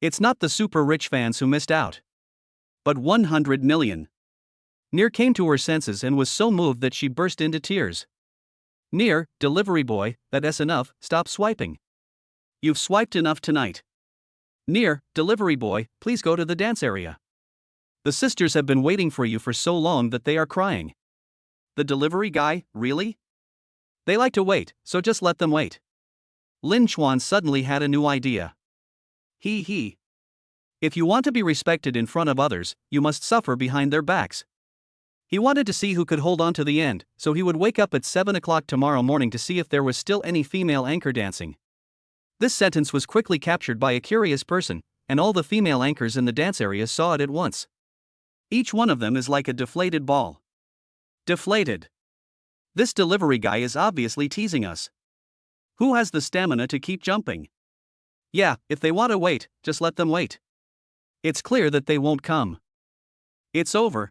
It's not the super rich fans who missed out. But 100 million. Nir came to her senses and was so moved that she burst into tears. Nir, delivery boy, that's enough, stop swiping. You've swiped enough tonight. Nir, delivery boy, please go to the dance area. The sisters have been waiting for you for so long that they are crying. The delivery guy, really? They like to wait, so just let them wait. Lin Chuan suddenly had a new idea. He. If you want to be respected in front of others, you must suffer behind their backs. He wanted to see who could hold on to the end, so he would wake up at 7 o'clock tomorrow morning to see if there was still any female anchor dancing. This sentence was quickly captured by a curious person, and all the female anchors in the dance area saw it at once. Each one of them is like a deflated ball. Deflated. This delivery guy is obviously teasing us. Who has the stamina to keep jumping? Yeah, if they want to wait, just let them wait. It's clear that they won't come. It's over.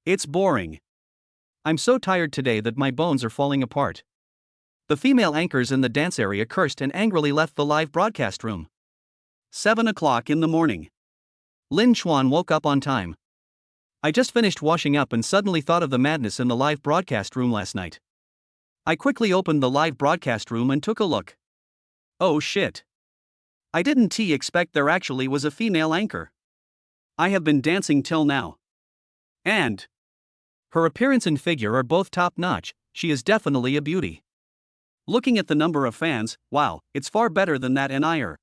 It's boring. I'm so tired today that my bones are falling apart. The female anchors in the dance area cursed and angrily left the live broadcast room. 7 o'clock in the morning. Lin Chuan woke up on time. I just finished washing up and suddenly thought of the madness in the live broadcast room last night. I quickly opened the live broadcast room and took a look. Oh shit. I didn't expect there actually was a female anchor. I have been dancing till now. And her appearance and figure are both top-notch. She is definitely a beauty. Looking at the number of fans, wow, it's far better than that NIR.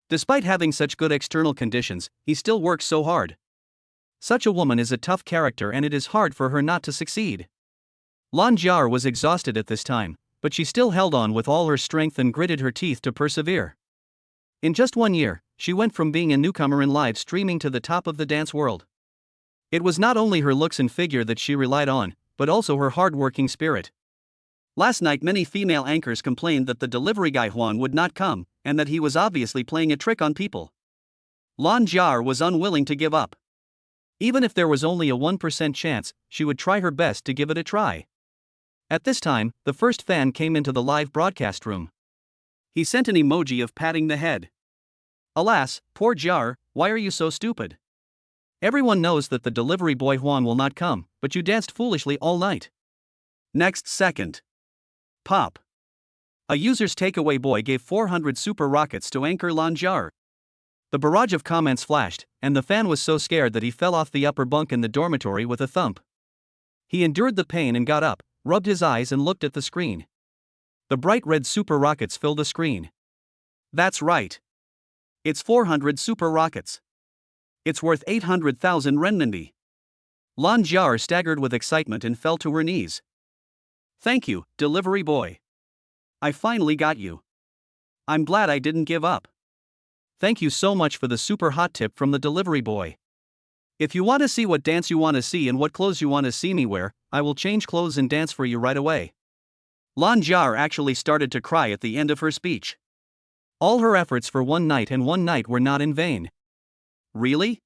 Despite having such good external conditions, he still works so hard. Such a woman is a tough character and it is hard for her not to succeed. Lan Jiar was exhausted at this time, but she still held on with all her strength and gritted her teeth to persevere. In just 1 year, she went from being a newcomer in live streaming to the top of the dance world. It was not only her looks and figure that she relied on, but also her hard-working spirit. Last night many female anchors complained that the delivery guy Juan would not come, and that he was obviously playing a trick on people. Lan Jiar was unwilling to give up. Even if there was only a 1% chance, she would try her best to give it a try. At this time, the first fan came into the live broadcast room. He sent an emoji of patting the head. Alas, poor Jiar, why are you so stupid? Everyone knows that the delivery boy Juan will not come, but you danced foolishly all night. Next second. Pop. A user's takeaway boy gave 400 super rockets to anchor Lan Jiar. The barrage of comments flashed, and the fan was so scared that he fell off the upper bunk in the dormitory with a thump. He endured the pain and got up, rubbed his eyes and looked at the screen. The bright red super rockets filled the screen. That's right. It's 400 super rockets. It's worth 800,000 renminbi. Lan Jiar staggered with excitement and fell to her knees. Thank you, delivery boy. I finally got you. I'm glad I didn't give up. Thank you so much for the super hot tip from the delivery boy. If you want to see what dance you want to see and what clothes you want to see me wear, I will change clothes and dance for you right away. Lan Jiar actually started to cry at the end of her speech. All her efforts for one night and one night were not in vain. Really?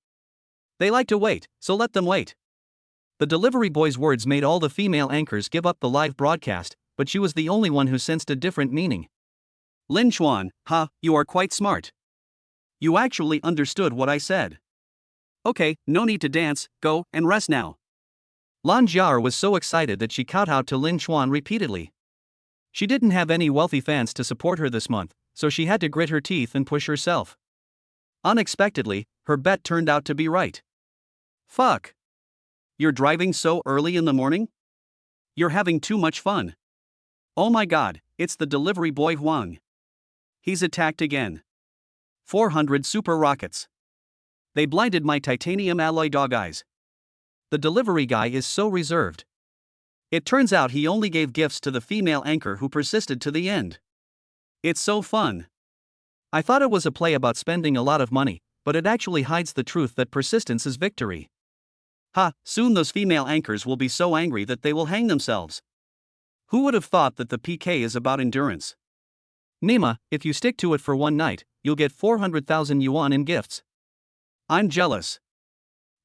They like to wait, so let them wait. The delivery boy's words made all the female anchors give up the live broadcast, but she was the only one who sensed a different meaning. Lin Chuan, you are quite smart. You actually understood what I said. Okay, no need to dance, go and rest now. Lan Jiar was so excited that she kowtowed to Lin Chuan repeatedly. She didn't have any wealthy fans to support her this month, so she had to grit her teeth and push herself. Unexpectedly, her bet turned out to be right. Fuck. You're driving so early in the morning? You're having too much fun. Oh my god, it's the delivery boy Huang. He's attacked again. 400 super rockets. They blinded my titanium alloy dog eyes. The delivery guy is so reserved. It turns out he only gave gifts to the female anchor who persisted to the end. It's so fun. I thought it was a play about spending a lot of money, but it actually hides the truth that persistence is victory. Soon those female anchors will be so angry that they will hang themselves. Who would have thought that the PK is about endurance? Nima, if you stick to it for one night, you'll get 400,000 yuan in gifts. I'm jealous.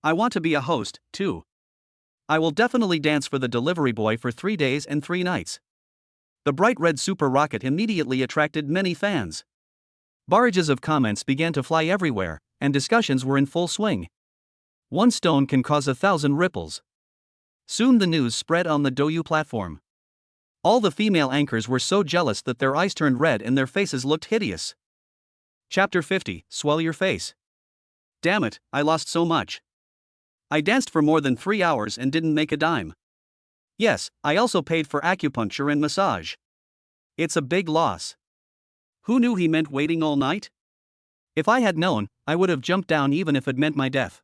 I want to be a host, too. I will definitely dance for the delivery boy for 3 days and 3 nights. The bright red super rocket immediately attracted many fans. Barrages of comments began to fly everywhere, and discussions were in full swing. One stone can cause 1,000 ripples. Soon the news spread on the Douyu platform. All the female anchors were so jealous that their eyes turned red and their faces looked hideous. Chapter 50, Swell Your Face. Damn it, I lost so much. I danced for more than 3 hours and didn't make a dime. Yes, I also paid for acupuncture and massage. It's a big loss. Who knew he meant waiting all night? If I had known, I would have jumped down even if it meant my death.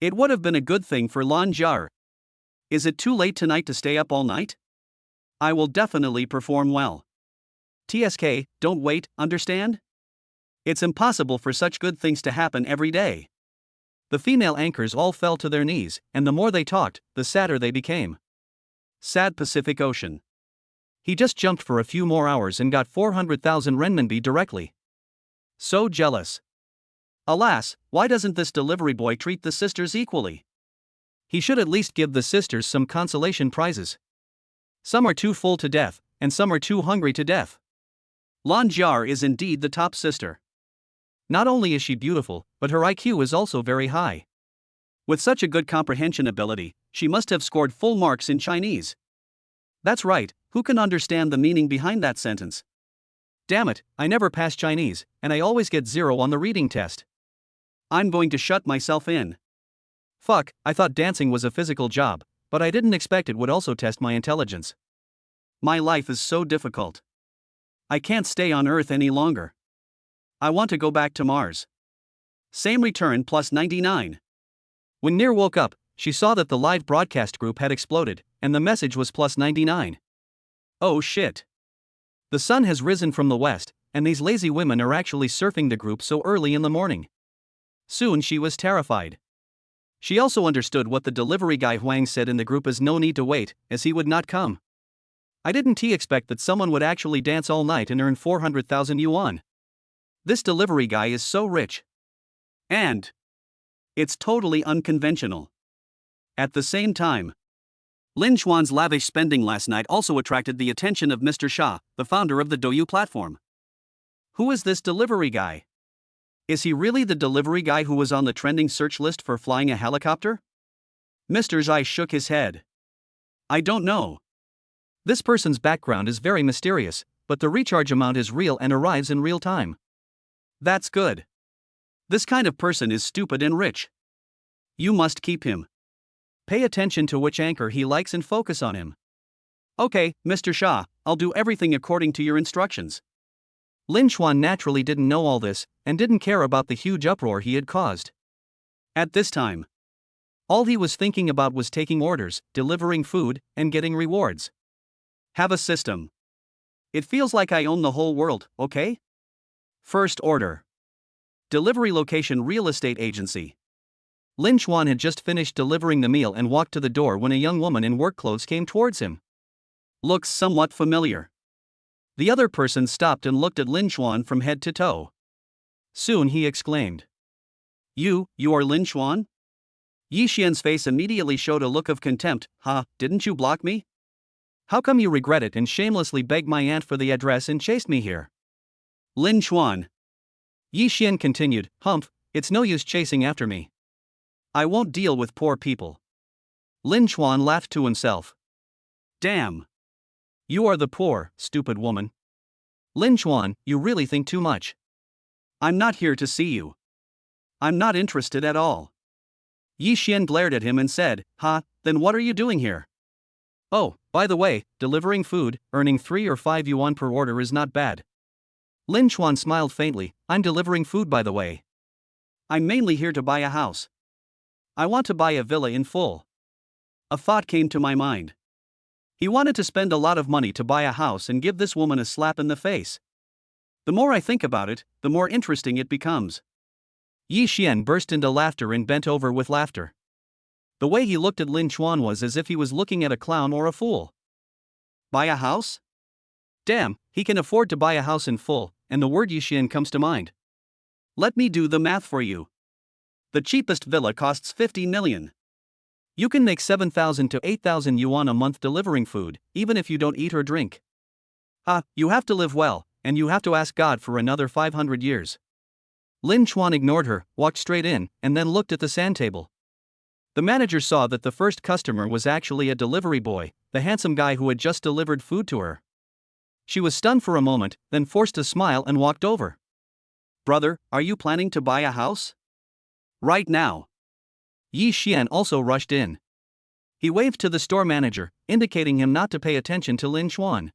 It would have been a good thing for Lan Jar. Is it too late tonight to stay up all night? I will definitely perform well. TSK, don't wait, understand? It's impossible for such good things to happen every day. The female anchors all fell to their knees, and the more they talked, the sadder they became. Sad Pacific Ocean. He just jumped for a few more hours and got 400,000 renminbi directly. So jealous. Alas, why doesn't this delivery boy treat the sisters equally? He should at least give the sisters some consolation prizes. Some are too full to death, and some are too hungry to death. Lan Jar is indeed the top sister. Not only is she beautiful, but her IQ is also very high. With such a good comprehension ability, she must have scored full marks in Chinese. That's right, who can understand the meaning behind that sentence? Damn it, I never pass Chinese, and I always get 0 on the reading test. I'm going to shut myself in. Fuck, I thought dancing was a physical job, but I didn't expect it would also test my intelligence. My life is so difficult. I can't stay on Earth any longer. I want to go back to Mars. Same return plus 99. When Near woke up, she saw that the live broadcast group had exploded, and the message was plus 99. Oh shit. The sun has risen from the west, and these lazy women are actually surfing the group so early in the morning. Soon she was terrified. She also understood what the delivery guy Huang said in the group is no need to wait, as he would not come. I didn't expect that someone would actually dance all night and earn 400,000 yuan. This delivery guy is so rich. And it's totally unconventional. At the same time, Lin Xuan's lavish spending last night also attracted the attention of Mr. Xia, the founder of the Douyu platform. Who is this delivery guy? Is he really the delivery guy who was on the trending search list for flying a helicopter? Mr. Xia shook his head. I don't know. This person's background is very mysterious, but the recharge amount is real and arrives in real time. That's good. This kind of person is stupid and rich. You must keep him. Pay attention to which anchor he likes and focus on him. Okay, Mr. Xia, I'll do everything according to your instructions. Lin Xuan naturally didn't know all this, and didn't care about the huge uproar he had caused. At this time, all he was thinking about was taking orders, delivering food, and getting rewards. Have a system. It feels like I own the whole world, okay? First order. Delivery location real estate agency. Lin Xuan had just finished delivering the meal and walked to the door when a young woman in work clothes came towards him. Looks somewhat familiar. The other person stopped and looked at Lin Xuan from head to toe. Soon he exclaimed. You are Lin Xuan? Yi Xian's face immediately showed a look of contempt. Didn't you block me? How come you regret it and shamelessly begged my aunt for the address and chased me here? Lin Xuan. Yi Xian continued, Humph, it's no use chasing after me. I won't deal with poor people. Lin Xuan laughed to himself. Damn. You are the poor, stupid woman. Lin Xuan, you really think too much. I'm not here to see you. I'm not interested at all. Yi Xian glared at him and said, then what are you doing here? Oh, by the way, delivering food, earning 3 or 5 yuan per order is not bad. Lin Xuan smiled faintly, I'm delivering food by the way. I'm mainly here to buy a house. I want to buy a villa in full. A thought came to my mind. He wanted to spend a lot of money to buy a house and give this woman a slap in the face. The more I think about it, the more interesting it becomes. Yi Xian burst into laughter and bent over with laughter. The way he looked at Lin Xuan was as if he was looking at a clown or a fool. Buy a house? Damn, he can afford to buy a house in full, and the word Yi Xian comes to mind. Let me do the math for you. The cheapest villa costs 50 million. You can make 7,000 to 8,000 yuan a month delivering food, even if you don't eat or drink. You have to live well, and you have to ask God for another 500 years. Lin Xuan ignored her, walked straight in, and then looked at the sand table. The manager saw that the first customer was actually a delivery boy, the handsome guy who had just delivered food to her. She was stunned for a moment, then forced a smile and walked over. Brother, are you planning to buy a house? Right now. Yi Xian also rushed in. He waved to the store manager, indicating him not to pay attention to Lin Xuan.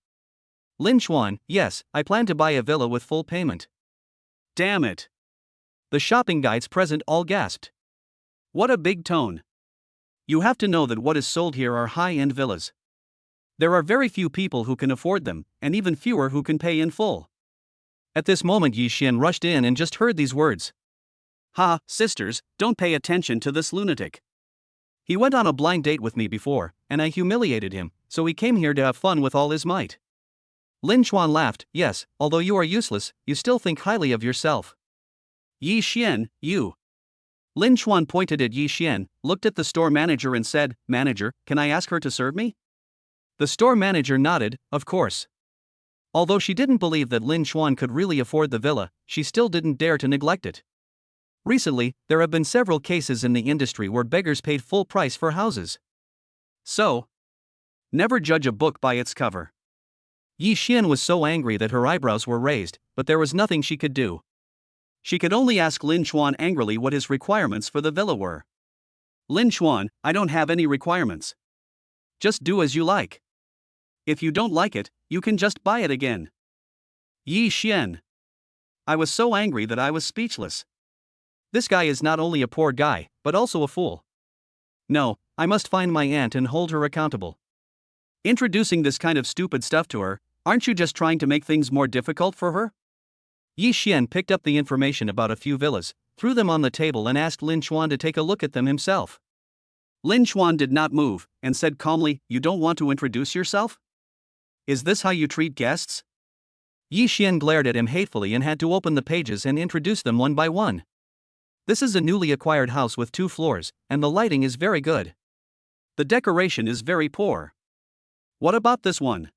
Lin Chuan, yes, I plan to buy a villa with full payment. Damn it. The shopping guides present all gasped. What a big tone. You have to know that what is sold here are high-end villas. There are very few people who can afford them, and even fewer who can pay in full. At this moment Yi Xian rushed in and just heard these words. Ha, sisters, don't pay attention to this lunatic. He went on a blind date with me before, and I humiliated him, so he came here to have fun with all his might. Lin Chuan laughed, yes, although you are useless, you still think highly of yourself. Yi Xian, you. Lin Chuan pointed at Yi Xian, looked at the store manager and said, Manager, can I ask her to serve me? The store manager nodded, of course. Although she didn't believe that Lin Chuan could really afford the villa, she still didn't dare to neglect it. Recently, there have been several cases in the industry where beggars paid full price for houses. So, never judge a book by its cover. Yi Xian was so angry that her eyebrows were raised, but there was nothing she could do. She could only ask Lin Chuan angrily what his requirements for the villa were. Lin Chuan, I don't have any requirements. Just do as you like. If you don't like it, you can just buy it again. Yi Xian. I was so angry that I was speechless. This guy is not only a poor guy, but also a fool. No, I must find my aunt and hold her accountable. Introducing this kind of stupid stuff to her, aren't you just trying to make things more difficult for her? Yi Xian picked up the information about a few villas, threw them on the table and asked Lin Chuan to take a look at them himself. Lin Chuan did not move, and said calmly, You don't want to introduce yourself? Is this how you treat guests? Yi Xian glared at him hatefully and had to open the pages and introduce them one by one. This is a newly acquired house with 2 floors, and the lighting is very good. The decoration is very poor. What about this one?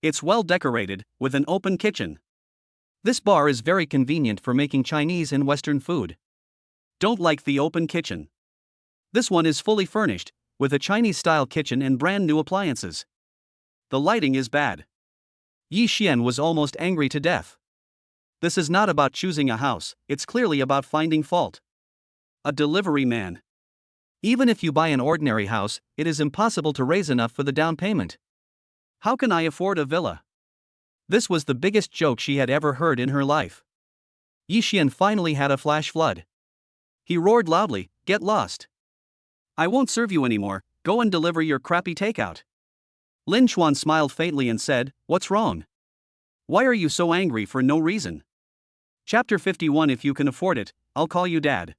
It's well decorated, with an open kitchen. This bar is very convenient for making Chinese and Western food. Don't like the open kitchen. This one is fully furnished, with a Chinese-style kitchen and brand new appliances. The lighting is bad. Yi Xian was almost angry to death. This is not about choosing a house, it's clearly about finding fault. A delivery man. Even if you buy an ordinary house, it is impossible to raise enough for the down payment. How can I afford a villa? This was the biggest joke she had ever heard in her life. Yi Xian finally had a flash flood. He roared loudly, Get lost. I won't serve you anymore, go and deliver your crappy takeout. Lin Chuan smiled faintly and said, What's wrong? Why are you so angry for no reason? Chapter 51 If you can afford it, I'll call you Dad.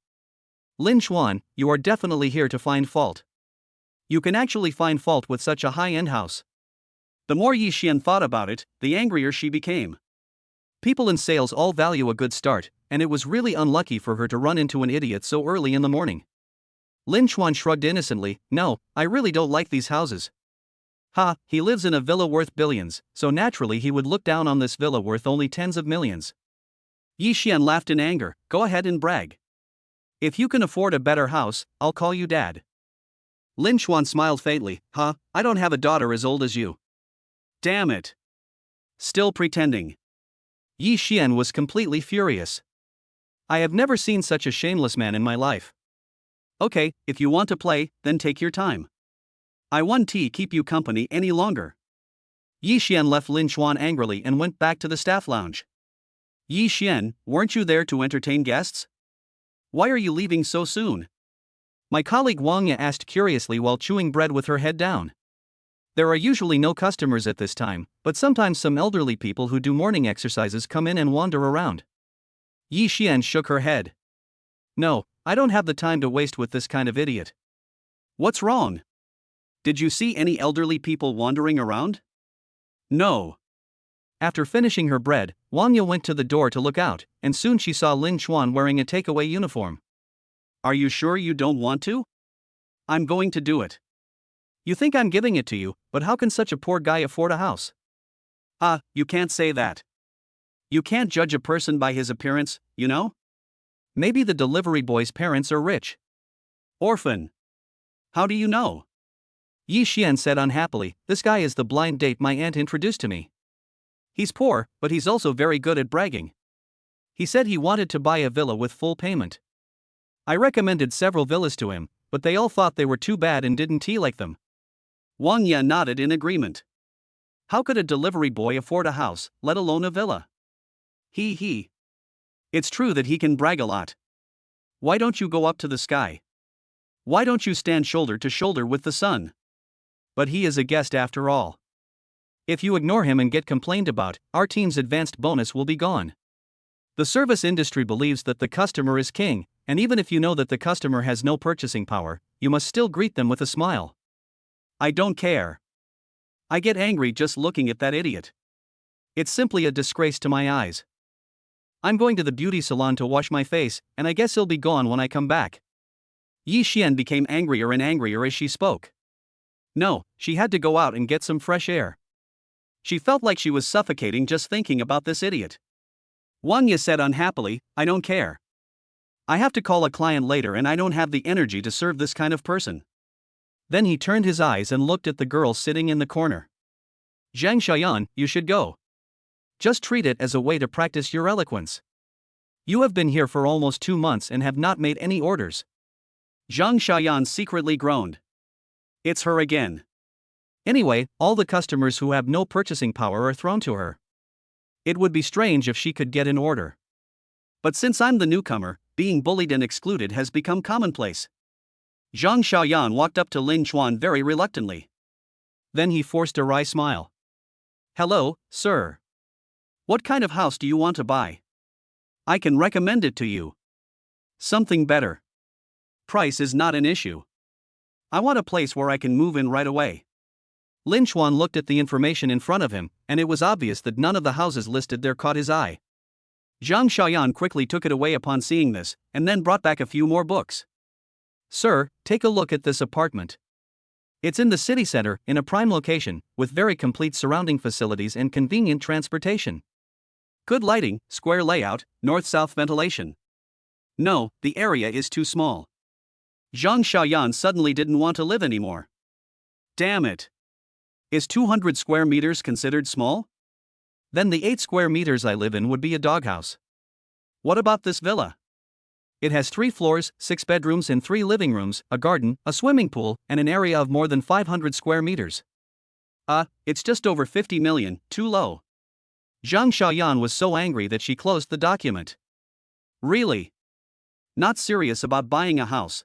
Lin Chuan, you are definitely here to find fault. You can actually find fault with such a high-end house. The more Yi Xian thought about it, the angrier she became. People in sales all value a good start, and it was really unlucky for her to run into an idiot so early in the morning. Lin Chuan shrugged innocently, No, I really don't like these houses. Ha, he lives in a villa worth billions, so naturally he would look down on this villa worth only tens of millions. Yi Xian laughed in anger, Go ahead and brag. If you can afford a better house, I'll call you Dad. Lin Chuan smiled faintly, I don't have a daughter as old as you. Damn it. Still pretending. Yi Xian was completely furious. I have never seen such a shameless man in my life. Okay, if you want to play, then take your time. I won't keep you company any longer. Yi Xian left Lin Chuan angrily and went back to the staff lounge. Yi Xian, weren't you there to entertain guests? Why are you leaving so soon? My colleague Wang Ye asked curiously while chewing bread with her head down. There are usually no customers at this time, but sometimes some elderly people who do morning exercises come in and wander around. Yi Xian shook her head. No, I don't have the time to waste with this kind of idiot. What's wrong? Did you see any elderly people wandering around? No. After finishing her bread, Wang Ye went to the door to look out, and soon she saw Lin Chuan wearing a takeaway uniform. Are you sure you don't want to? I'm going to do it. You think I'm giving it to you, but how can such a poor guy afford a house? You can't say that. You can't judge a person by his appearance, you know? Maybe the delivery boy's parents are rich. Orphan. How do you know? Yi Xian said unhappily, This guy is the blind date my aunt introduced to me. He's poor, but he's also very good at bragging. He said he wanted to buy a villa with full payment. I recommended several villas to him, but they all thought they were too bad and didn't like them. Wang Ye nodded in agreement. How could a delivery boy afford a house, let alone a villa? He. It's true that he can brag a lot. Why don't you go up to the sky? Why don't you stand shoulder to shoulder with the sun? But he is a guest after all. If you ignore him and get complained about, our team's advanced bonus will be gone. The service industry believes that the customer is king, and even if you know that the customer has no purchasing power, you must still greet them with a smile. I don't care. I get angry just looking at that idiot. It's simply a disgrace to my eyes. I'm going to the beauty salon to wash my face, and I guess he'll be gone when I come back. Yi Xian became angrier and angrier as she spoke. No, she had to go out and get some fresh air. She felt like she was suffocating just thinking about this idiot. Wang Yi said unhappily, I don't care. I have to call a client later and I don't have the energy to serve this kind of person. Then he turned his eyes and looked at the girl sitting in the corner. Zhang Xiaoyan, you should go. Just treat it as a way to practice your eloquence. You have been here for almost 2 months and have not made any orders. Zhang Xiaoyan secretly groaned. It's her again. Anyway, all the customers who have no purchasing power are thrown to her. It would be strange if she could get an order. But since I'm the newcomer, being bullied and excluded has become commonplace. Zhang Xiaoyan walked up to Lin Chuan very reluctantly. Then he forced a wry smile. Hello, sir. What kind of house do you want to buy? I can recommend it to you. Something better. Price is not an issue. I want a place where I can move in right away. Lin Chuan looked at the information in front of him, and it was obvious that none of the houses listed there caught his eye. Zhang Xiaoyan quickly took it away upon seeing this, and then brought back a few more books. Sir, take a look at this apartment. It's in the city center, in a prime location, with very complete surrounding facilities and convenient transportation. Good lighting, square layout, north-south ventilation. No, the area is too small. Zhang Xiaoyan suddenly didn't want to live anymore. Damn it. Is 200 square meters considered small? Then the 8 square meters I live in would be a doghouse. What about this villa? It has 3 floors, 6 bedrooms and 3 living rooms, a garden, a swimming pool, and an area of more than 500 square meters. It's just over 50 million, too low. Zhang Xiaoyan was so angry that she closed the document. Really? Not serious about buying a house.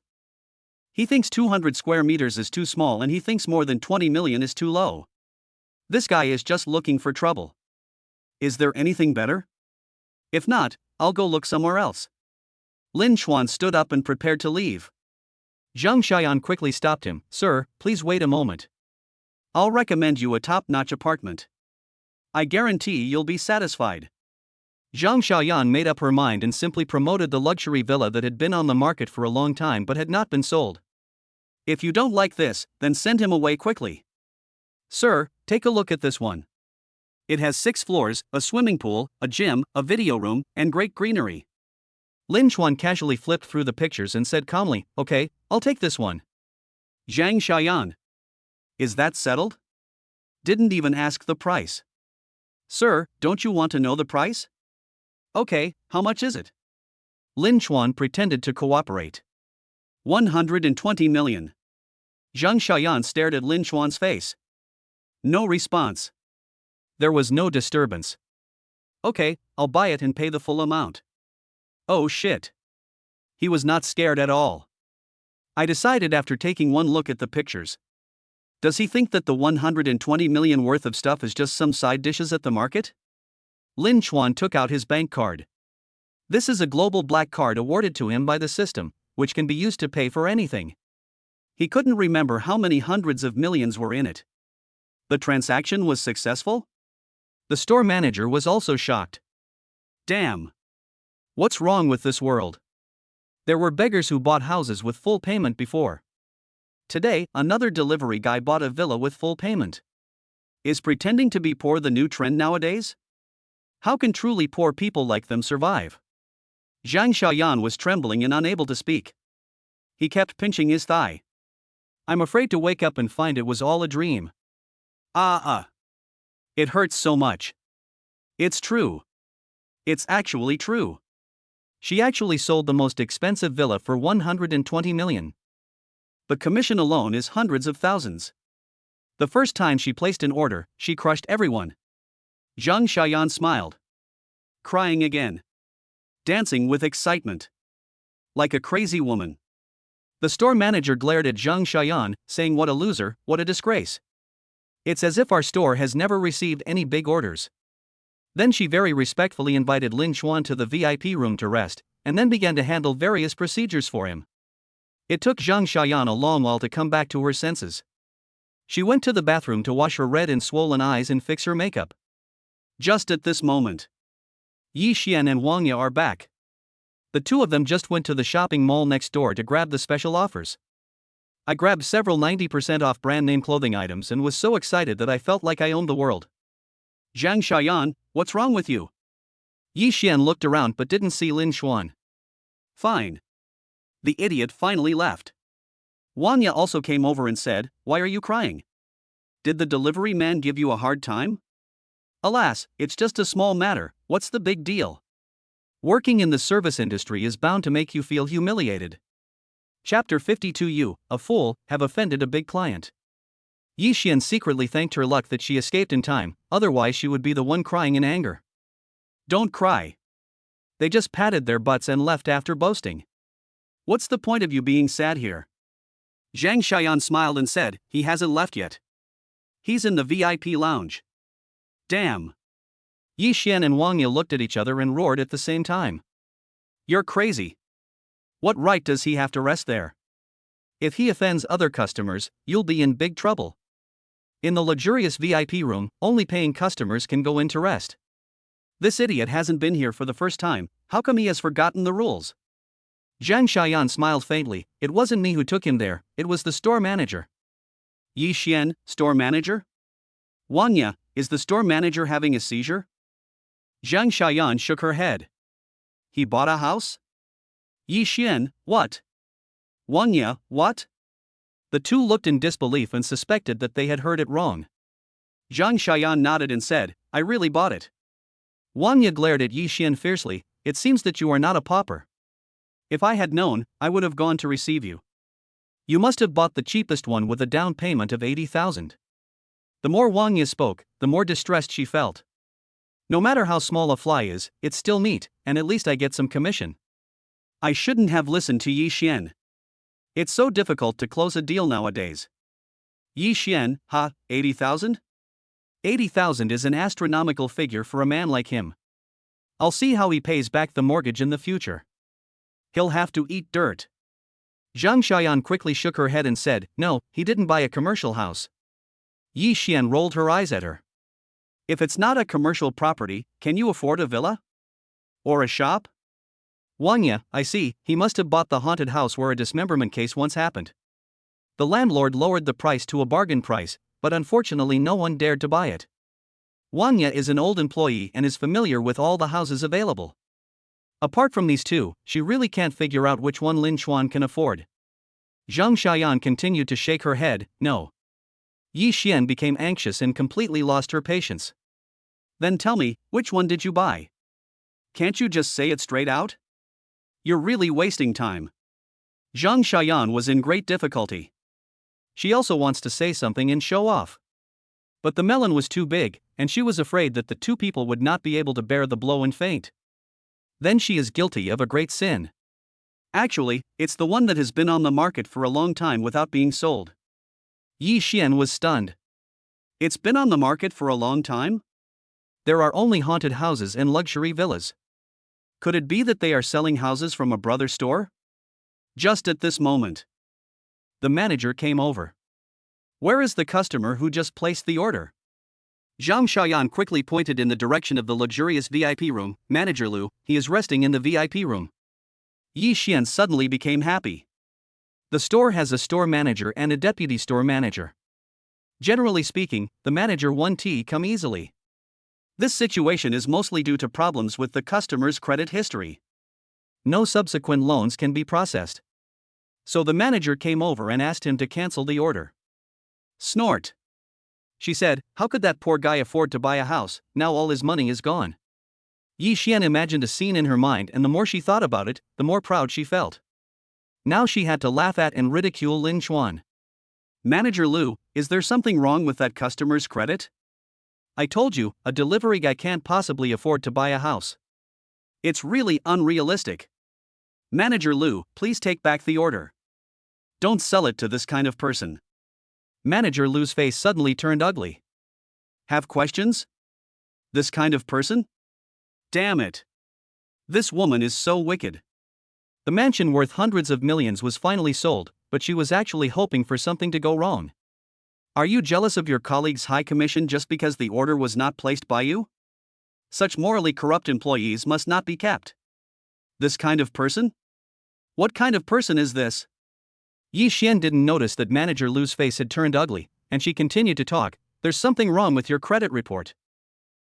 He thinks 200 square meters is too small and he thinks more than 20 million is too low. This guy is just looking for trouble. Is there anything better? If not, I'll go look somewhere else. Lin Chuan stood up and prepared to leave. Zhang Xiaoyan quickly stopped him. Sir, please wait a moment. I'll recommend you a top-notch apartment. I guarantee you'll be satisfied. Zhang Xiaoyan made up her mind and simply promoted the luxury villa that had been on the market for a long time but had not been sold. If you don't like this, then send him away quickly. Sir, take a look at this one. It has 6 floors, a swimming pool, a gym, a video room, and great greenery. Lin Chuan casually flipped through the pictures and said calmly, okay, I'll take this one. Zhang Xiaoyan. Is that settled? Didn't even ask the price. Sir, don't you want to know the price? Okay, how much is it? Lin Chuan pretended to cooperate. 120 million. Zhang Xiaoyan stared at Lin Chuan's face. No response. There was no disturbance. Okay, I'll buy it and pay the full amount. Oh shit. He was not scared at all. I decided after taking one look at the pictures. Does he think that the 120 million worth of stuff is just some side dishes at the market? Lin Chuan took out his bank card. This is a global black card awarded to him by the system, which can be used to pay for anything. He couldn't remember how many hundreds of millions were in it. The transaction was successful? The store manager was also shocked. Damn. What's wrong with this world? There were beggars who bought houses with full payment before. Today, another delivery guy bought a villa with full payment. Is pretending to be poor the new trend nowadays? How can truly poor people like them survive? Zhang Xiaoyan was trembling and unable to speak. He kept pinching his thigh. I'm afraid to wake up and find it was all a dream. It hurts so much. It's true. It's actually true. She actually sold the most expensive villa for 120 million. The commission alone is hundreds of thousands. The first time she placed an order, she crushed everyone. Zhang Xiaoyan smiled. Crying again. Dancing with excitement. Like a crazy woman. The store manager glared at Zhang Xiaoyan, saying, "What a loser, what a disgrace. It's as if our store has never received any big orders." Then she very respectfully invited Lin Xuan to the VIP room to rest, and then began to handle various procedures for him. It took Zhang Xiaoyan a long while to come back to her senses. She went to the bathroom to wash her red and swollen eyes and fix her makeup. Just at this moment, Yi Xian and Wang Ye are back. The two of them just went to the shopping mall next door to grab the special offers. I grabbed several 90% off brand name clothing items and was so excited that I felt like I owned the world. Zhang Xiaoyan, what's wrong with you? Yi Xian looked around but didn't see Lin Xuan. Fine. The idiot finally left. Wang Ye also came over and said, "Why are you crying? Did the delivery man give you a hard time?" Alas, it's just a small matter, what's the big deal? Working in the service industry is bound to make you feel humiliated. Chapter 52. You, a fool, have offended a big client. Yi Xian secretly thanked her luck that she escaped in time, otherwise she would be the one crying in anger. Don't cry. They just patted their butts and left after boasting. What's the point of you being sad here? Zhang Xiaoyan smiled and said, "He hasn't left yet. He's in the VIP lounge." Damn. Yi Xian and Wang Ye looked at each other and roared at the same time. You're crazy. What right does he have to rest there? If he offends other customers, you'll be in big trouble. In the luxurious VIP room, only paying customers can go in to rest. This idiot hasn't been here for the first time, how come he has forgotten the rules? Zhang Xiaoyan smiled faintly, "It wasn't me who took him there, it was the store manager." Yi Xian, store manager? Wang Ye, is the store manager having a seizure? Zhang Xiaoyan shook her head. He bought a house? Yi Xian, what? Wang Ye, what? The two looked in disbelief and suspected that they had heard it wrong. Zhang Xiaoyan nodded and said, "I really bought it." Wang Ye glared at Yi Xian fiercely, "It seems that you are not a pauper. If I had known, I would have gone to receive you. You must have bought the cheapest one with a down payment of 80,000. The more Wang Ye spoke, the more distressed she felt. No matter how small a fly is, it's still meat, and at least I get some commission. I shouldn't have listened to Yi Xian. It's so difficult to close a deal nowadays. Yi Xian, 80,000? 80,000 is an astronomical figure for a man like him. I'll see how he pays back the mortgage in the future. He'll have to eat dirt." Zhang Xiaoyan quickly shook her head and said, "No, he didn't buy a commercial house." Yi Xian rolled her eyes at her. "If it's not a commercial property, can you afford a villa? Or a shop?" Wang Ye, "I see, he must have bought the haunted house where a dismemberment case once happened. The landlord lowered the price to a bargain price, but unfortunately no one dared to buy it. Wang Ye is an old employee and is familiar with all the houses available. Apart from these two, she really can't figure out which one Lin Xuan can afford." Zhang Xiaoyan continued to shake her head, "No." Yi Xian became anxious and completely lost her patience. "Then tell me, which one did you buy? Can't you just say it straight out? You're really wasting time." Zhang Xiaoyan was in great difficulty. She also wants to say something and show off. But the melon was too big, and she was afraid that the two people would not be able to bear the blow and faint. Then she is guilty of a great sin. Actually, it's the one that has been on the market for a long time without being sold. Yi Xian was stunned. It's been on the market for a long time? There are only haunted houses and luxury villas. Could it be that they are selling houses from a brother store? Just at this moment, the manager came over. "Where is the customer who just placed the order?" Zhang Xiaoyan quickly pointed in the direction of the luxurious VIP room. "Manager Lu, he is resting in the VIP room." Yi Xian suddenly became happy. The store has a store manager and a deputy store manager. Generally speaking, the manager won't come easily. This situation is mostly due to problems with the customer's credit history. No subsequent loans can be processed. So the manager came over and asked him to cancel the order. Snort. She said, "How could that poor guy afford to buy a house, now all his money is gone?" Yi Xian imagined a scene in her mind, and the more she thought about it, the more proud she felt. Now she had to laugh at and ridicule Lin Xuan. Manager Lu, is there something wrong with that customer's credit? I told you, a delivery guy can't possibly afford to buy a house. It's really unrealistic. Manager Lu, please take back the order. Don't sell it to this kind of person. Manager Lu's face suddenly turned ugly. Have questions? This kind of person? Damn it. This woman is so wicked. The mansion worth hundreds of millions was finally sold, but she was actually hoping for something to go wrong. Are you jealous of your colleague's high commission just because the order was not placed by you? Such morally corrupt employees must not be kept. This kind of person? What kind of person is this? Yi Xian didn't notice that Manager Lu's face had turned ugly, and she continued to talk. There's something wrong with your credit report.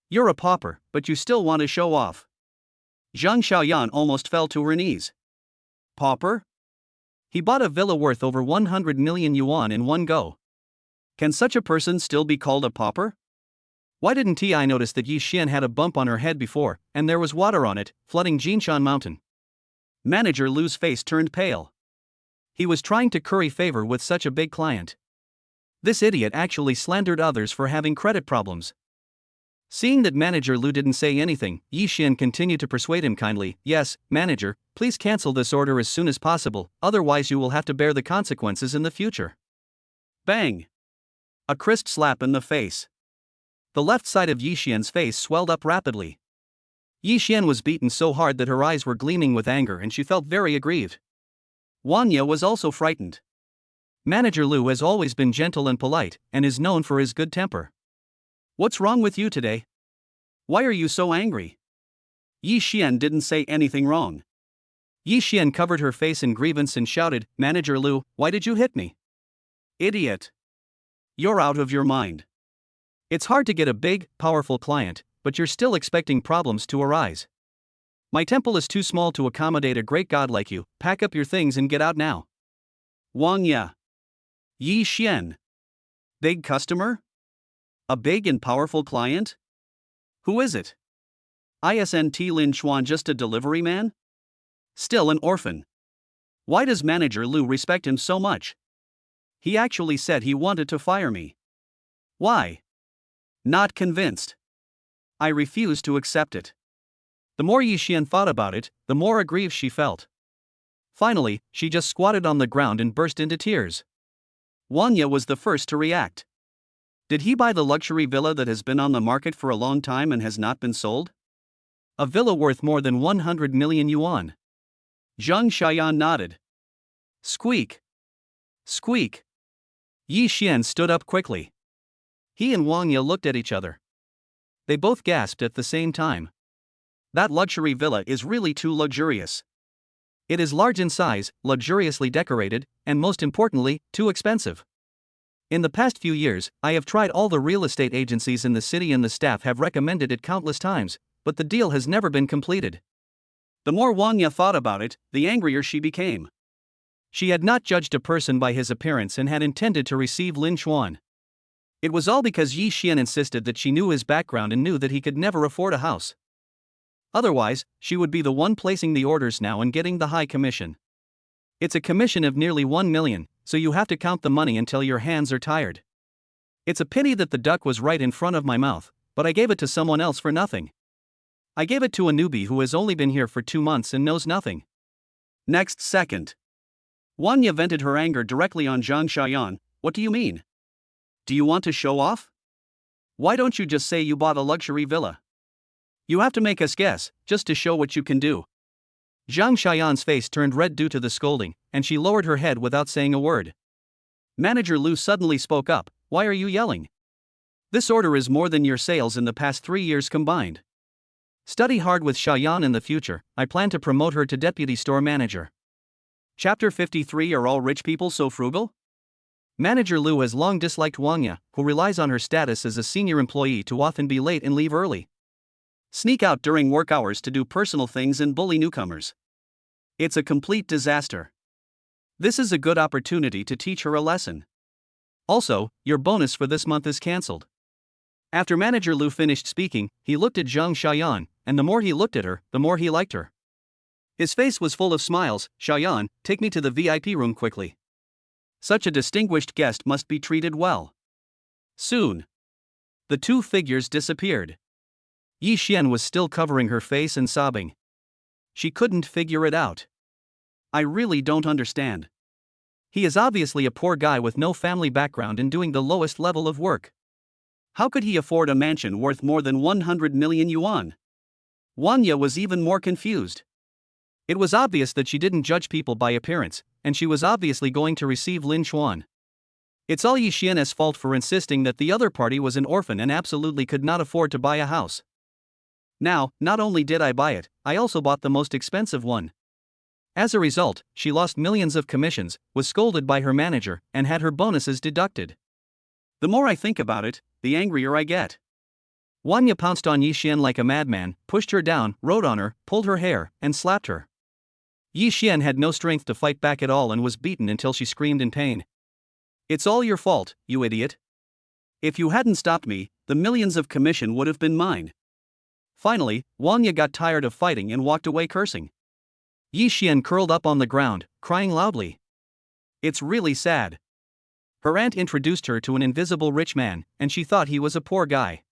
You're a pauper, but you still want to show off. Zhang Xiaoyan almost fell to her knees. Pauper? He bought a villa worth over 100 million yuan in one go. Can such a person still be called a pauper? Why didn't I notice that Yi Xian had a bump on her head before, and there was water on it, flooding Jinshan Mountain? Manager Lu's face turned pale. He was trying to curry favor with such a big client. This idiot actually slandered others for having credit problems. Seeing that Manager Lu didn't say anything, Yi Xian continued to persuade him kindly. Yes, manager, please cancel this order as soon as possible, otherwise you will have to bear the consequences in the future. Bang! A crisp slap in the face. The left side of Yi Xian's face swelled up rapidly. Yi Xian was beaten so hard that her eyes were gleaming with anger and she felt very aggrieved. Wang Ye was also frightened. Manager Lu has always been gentle and polite, and is known for his good temper. What's wrong with you today? Why are you so angry? Yi Xian didn't say anything wrong. Yi Xian covered her face in grievance and shouted, Manager Lu, why did you hit me? Idiot. You're out of your mind. It's hard to get a big, powerful client, but you're still expecting problems to arise. My temple is too small to accommodate a great god like you. Pack up your things and get out now. Wang Ye. Yi Xian. Big customer? A big and powerful client? Who is it? Isn't Lin Chuan just a delivery man? Still an orphan. Why does Manager Lu respect him so much? He actually said he wanted to fire me. Why? Not convinced. I refuse to accept it. The more Yi Xian thought about it, the more aggrieved she felt. Finally, she just squatted on the ground and burst into tears. Wang Ye was the first to react. Did he buy the luxury villa that has been on the market for a long time and has not been sold? A villa worth more than 100 million yuan. Zhang Xiaoyan nodded. Squeak. Squeak. Yi Xian stood up quickly. He and Wang Ye looked at each other. They both gasped at the same time. That luxury villa is really too luxurious. It is large in size, luxuriously decorated, and most importantly, too expensive. In the past few years, I have tried all the real estate agencies in the city and the staff have recommended it countless times, but the deal has never been completed. The more Wang Ye thought about it, the angrier she became. She had not judged a person by his appearance and had intended to receive Lin Chuan. It was all because Yi Xian insisted that she knew his background and knew that he could never afford a house. Otherwise, she would be the one placing the orders now and getting the high commission. It's a commission of nearly 1 million, so you have to count the money until your hands are tired. It's a pity that the duck was right in front of my mouth, but I gave it to someone else for nothing. I gave it to a newbie who has only been here for 2 months and knows nothing. Next second, Wang Ye vented her anger directly on Zhang Xiaoyan. What do you mean? Do you want to show off? Why don't you just say you bought a luxury villa? You have to make us guess, just to show what you can do. Zhang Xiaoyan's face turned red due to the scolding, and she lowered her head without saying a word. Manager Lu suddenly spoke up. Why are you yelling? This order is more than your sales in the past 3 years combined. Study hard with Xiaoyan in the future. I plan to promote her to deputy store manager. Chapter 53. Are all rich people so frugal? Manager Lu has long disliked Wang Ye, who relies on her status as a senior employee to often be late and leave early. Sneak out during work hours to do personal things and bully newcomers. It's a complete disaster. This is a good opportunity to teach her a lesson. Also, your bonus for this month is cancelled. After Manager Lu finished speaking, he looked at Zhang Xiaoyan, and the more he looked at her, the more he liked her. His face was full of smiles. Xiaoyan, take me to the VIP room quickly. Such a distinguished guest must be treated well. Soon, the two figures disappeared. Yi Xian was still covering her face and sobbing. She couldn't figure it out. I really don't understand. He is obviously a poor guy with no family background and doing the lowest level of work. How could he afford a mansion worth more than 100 million yuan? Wanya was even more confused. It was obvious that she didn't judge people by appearance, and she was obviously going to receive Lin Xuan. It's all Yi Xian's fault for insisting that the other party was an orphan and absolutely could not afford to buy a house. Now, not only did I buy it, I also bought the most expensive one. As a result, she lost millions of commissions, was scolded by her manager, and had her bonuses deducted. The more I think about it, the angrier I get. Wanya pounced on Yi Xian like a madman, pushed her down, rode on her, pulled her hair, and slapped her. Yi Xian had no strength to fight back at all and was beaten until she screamed in pain. It's all your fault, you idiot. If you hadn't stopped me, the millions of commission would have been mine. Finally, Wanya got tired of fighting and walked away cursing. Yi Xian curled up on the ground, crying loudly. It's really sad. Her aunt introduced her to an invisible rich man, and she thought he was a poor guy.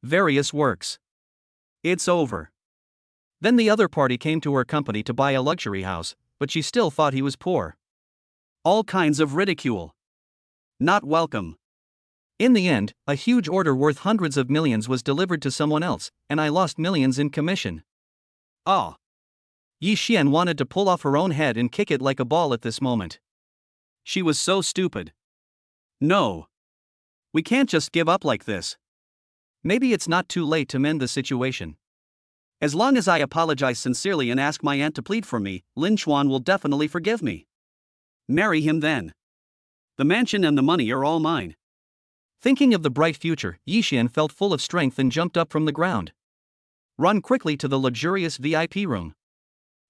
Various works. It's over. Then the other party came to her company to buy a luxury house, but she still thought he was poor. All kinds of ridicule. Not welcome. In the end, a huge order worth hundreds of millions was delivered to someone else, and I lost millions in commission. Ah. Yi Xian wanted to pull off her own head and kick it like a ball at this moment. She was so stupid. No. We can't just give up like this. Maybe it's not too late to mend the situation. As long as I apologize sincerely and ask my aunt to plead for me, Lin Xuan will definitely forgive me. Marry him then. The mansion and the money are all mine. Thinking of the bright future, Yi Xian felt full of strength and jumped up from the ground. Run quickly to the luxurious VIP room.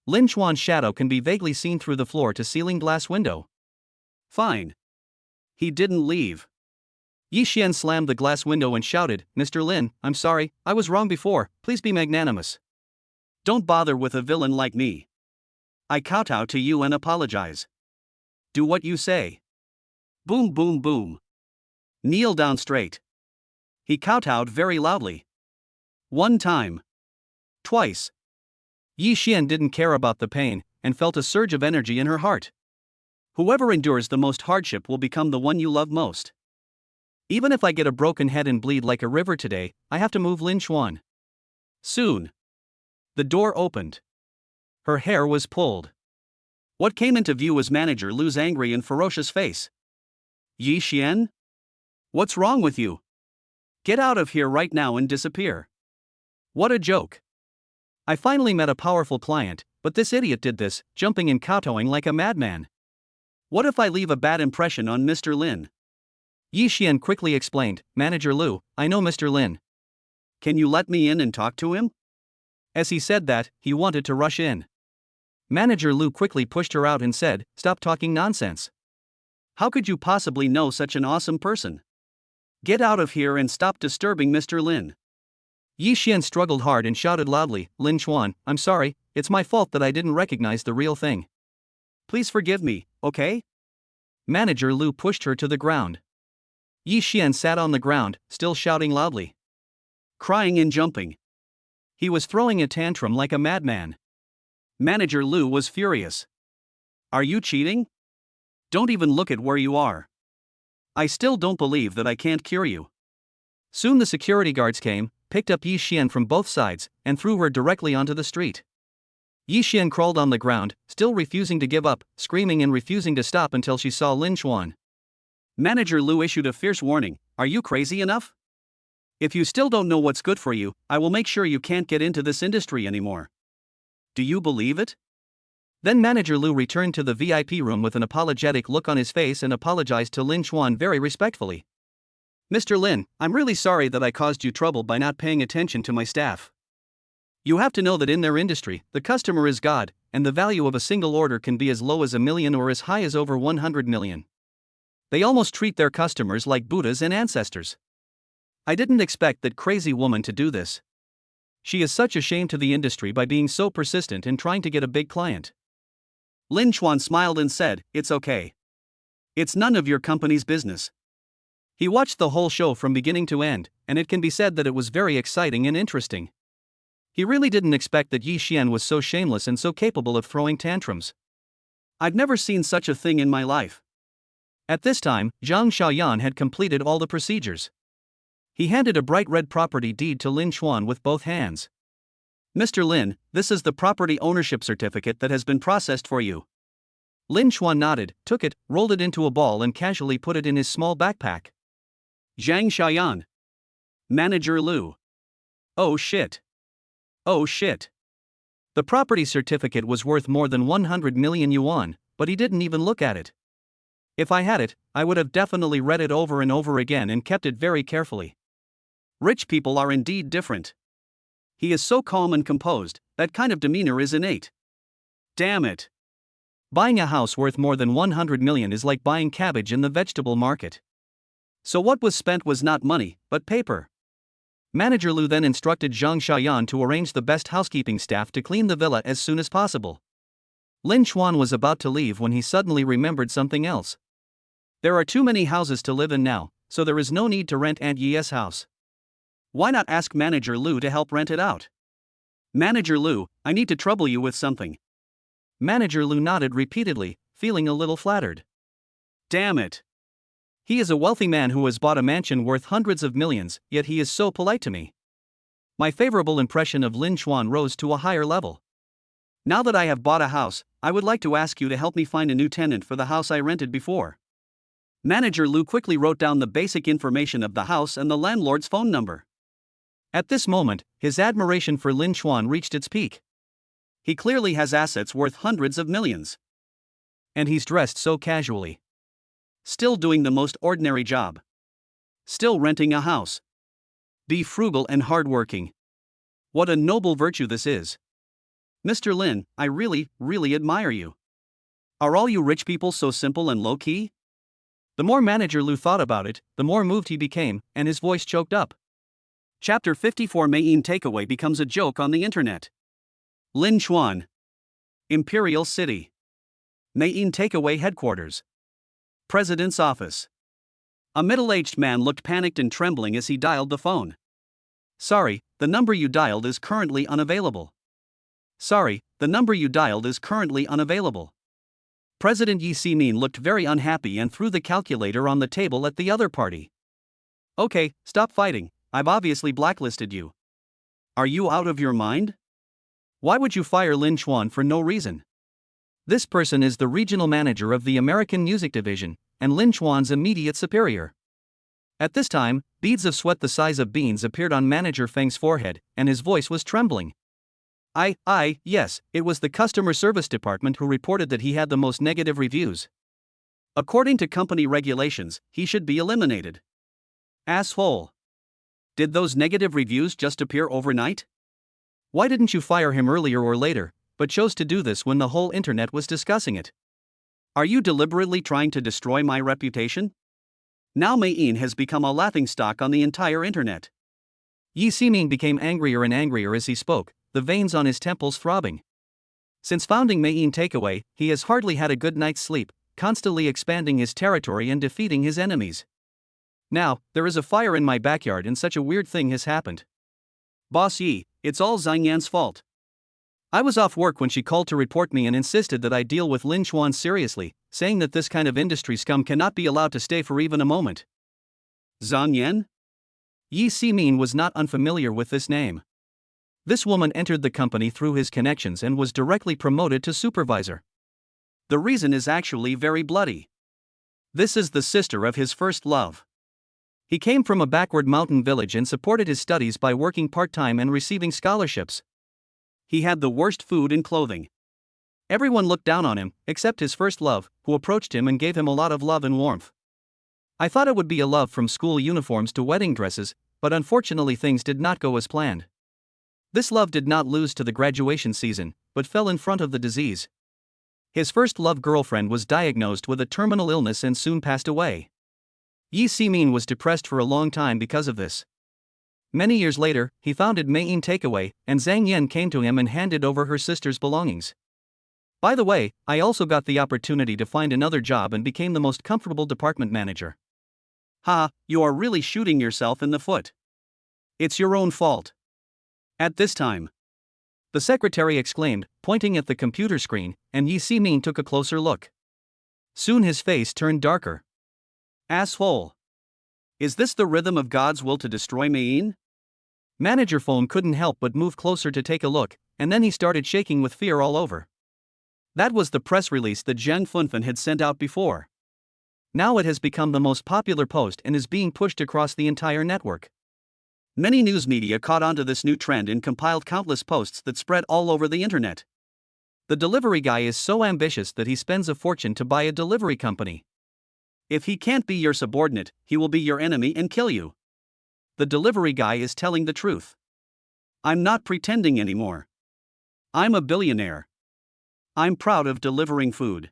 Lin Xuan's shadow can be vaguely seen through the floor-to-ceiling glass window. Fine. He didn't leave. Yi Xian slammed the glass window and shouted, "Mr. Lin, I'm sorry, I was wrong before, please be magnanimous." Don't bother with a villain like me. I kowtow to you and apologize. Do what you say. Boom boom boom. Kneel down straight. He kowtowed very loudly. 1 time. 2 times. Yi Xian didn't care about the pain, and felt a surge of energy in her heart. Whoever endures the most hardship will become the one you love most. Even if I get a broken head and bleed like a river today, I have to move Lin Xuan. Soon. The door opened. Her hair was pulled. What came into view was Manager Lu's angry and ferocious face. Yi Xian? What's wrong with you? Get out of here right now and disappear. What a joke. I finally met a powerful client, but this idiot did this, jumping and kowtowing like a madman. What if I leave a bad impression on Mr. Lin? Yi Xian quickly explained, "Manager Lu, I know Mr. Lin. Can you let me in and talk to him?" As he said that, he wanted to rush in. Manager Lu quickly pushed her out and said, "Stop talking nonsense. How could you possibly know such an awesome person? Get out of here and stop disturbing Mr. Lin." Yi Xian struggled hard and shouted loudly, "Lin Xuan, I'm sorry, it's my fault that I didn't recognize the real thing. Please forgive me, okay?" Manager Lu pushed her to the ground. Yi Xian sat on the ground, still shouting loudly. Crying and jumping. He was throwing a tantrum like a madman. Manager Lu was furious. Are you cheating? Don't even look at where you are. I still don't believe that I can't cure you. Soon the security guards came, picked up Yi Xian from both sides, and threw her directly onto the street. Yi Xian crawled on the ground, still refusing to give up, screaming and refusing to stop until she saw Lin Xuan. Manager Lu issued a fierce warning, "Are you crazy enough? If you still don't know what's good for you, I will make sure you can't get into this industry anymore. Do you believe it?" Then Manager Lu returned to the VIP room with an apologetic look on his face and apologized to Lin Xuan very respectfully. "Mr. Lin, I'm really sorry that I caused you trouble by not paying attention to my staff. You have to know that in their industry, the customer is God, and the value of a single order can be as low as 1 million or as high as over 100 million. They almost treat their customers like Buddhas and ancestors. I didn't expect that crazy woman to do this. She is such a shame to the industry by being so persistent in trying to get a big client." Lin Xuan smiled and said, "It's okay. It's none of your company's business. He watched the whole show from beginning to end, and it can be said that it was very exciting and interesting. He really didn't expect that Yi Xian was so shameless and so capable of throwing tantrums. I've never seen such a thing in my life. At this time, Zhang Xiaoyan had completed all the procedures. He handed a bright red property deed to Lin Chuan with both hands. Mr. Lin, this is the property ownership certificate that has been processed for you. Lin Chuan nodded, took it, rolled it into a ball and casually put it in his small backpack. Zhang Xiaoyan. Manager Lu. Oh shit. Oh shit. The property certificate was worth more than 100 million yuan, but he didn't even look at it. If I had it, I would have definitely read it over and over again and kept it very carefully. Rich people are indeed different. He is so calm and composed, that kind of demeanor is innate. Damn it. Buying a house worth more than 100 million is like buying cabbage in the vegetable market. So what was spent was not money, but paper. Manager Lu then instructed Zhang Xiaoyan to arrange the best housekeeping staff to clean the villa as soon as possible. Lin Chuan was about to leave when he suddenly remembered something else. There are too many houses to live in now, so there is no need to rent Aunt Yi's house. Why not ask Manager Lu to help rent it out? Manager Lu, I need to trouble you with something. Manager Lu nodded repeatedly, feeling a little flattered. Damn it. He is a wealthy man who has bought a mansion worth hundreds of millions, yet he is so polite to me. My favorable impression of Lin Chuan rose to a higher level. Now that I have bought a house, I would like to ask you to help me find a new tenant for the house I rented before. Manager Lu quickly wrote down the basic information of the house and the landlord's phone number. At this moment, his admiration for Lin Chuan reached its peak. He clearly has assets worth hundreds of millions. And he's dressed so casually. Still doing the most ordinary job. Still renting a house. Be frugal and hardworking. What a noble virtue this is. Mr. Lin, I really admire you. Are all you rich people so simple and low-key? The more Manager Lu thought about it, the more moved he became, and his voice choked up. Chapter 54 Mayin Takeaway becomes a joke on the internet. Lin Chuan. Imperial City. Mayin Takeaway Headquarters. President's Office. A middle-aged man looked panicked and trembling as he dialed the phone. Sorry, the number you dialed is currently unavailable. Sorry, the number you dialed is currently unavailable. President Yi Ximin looked very unhappy and threw the calculator on the table at the other party. Okay, stop fighting, I've obviously blacklisted you. Are you out of your mind? Why would you fire Lin Chuan for no reason? This person is the regional manager of the American Music Division, and Lin Chuan's immediate superior. At this time, beads of sweat the size of beans appeared on Manager Feng's forehead, and his voice was trembling. Yes, it was the customer service department who reported that he had the most negative reviews. According to company regulations, he should be eliminated. Asshole. Did those negative reviews just appear overnight? Why didn't you fire him earlier or later, but chose to do this when the whole internet was discussing it? Are you deliberately trying to destroy my reputation? Now Mayin has become a laughingstock on the entire internet. Yi Ximin became angrier and angrier as he spoke, the veins on his temples throbbing. Since founding Mayin Takeaway, he has hardly had a good night's sleep, constantly expanding his territory and defeating his enemies. Now, there is a fire in my backyard and such a weird thing has happened. Boss Yi, it's all Zhang Yan's fault. I was off work when she called to report me and insisted that I deal with Lin Chuan seriously, saying that this kind of industry scum cannot be allowed to stay for even a moment. Zhang Yan? Yi Ximin was not unfamiliar with this name. This woman entered the company through his connections and was directly promoted to supervisor. The reason is actually very bloody. This is the sister of his first love. He came from a backward mountain village and supported his studies by working part-time and receiving scholarships. He had the worst food and clothing. Everyone looked down on him, except his first love, who approached him and gave him a lot of love and warmth. I thought it would be a love from school uniforms to wedding dresses, but unfortunately things did not go as planned. This love did not lose to the graduation season, but fell in front of the disease. His first love girlfriend was diagnosed with a terminal illness and soon passed away. Yi Ximin was depressed for a long time because of this. Many years later, he founded Mayin Takeaway, and Zhang Yan came to him and handed over her sister's belongings. By the way, I also got the opportunity to find another job and became the most comfortable department manager. Ha, you are really shooting yourself in the foot. It's your own fault. At this time, the secretary exclaimed, pointing at the computer screen, and Yi Si-min took a closer look. Soon his face turned darker. Asshole. Is this the rhythm of God's will to destroy Mein? Manager Phone couldn't help but move closer to take a look, and then he started shaking with fear all over. That was the press release that Zhang Funfan had sent out before. Now it has become the most popular post and is being pushed across the entire network. Many news media caught onto this new trend and compiled countless posts that spread all over the internet. The delivery guy is so ambitious that he spends a fortune to buy a delivery company. If he can't be your subordinate, he will be your enemy and kill you. The delivery guy is telling the truth. I'm not pretending anymore. I'm a billionaire. I'm proud of delivering food.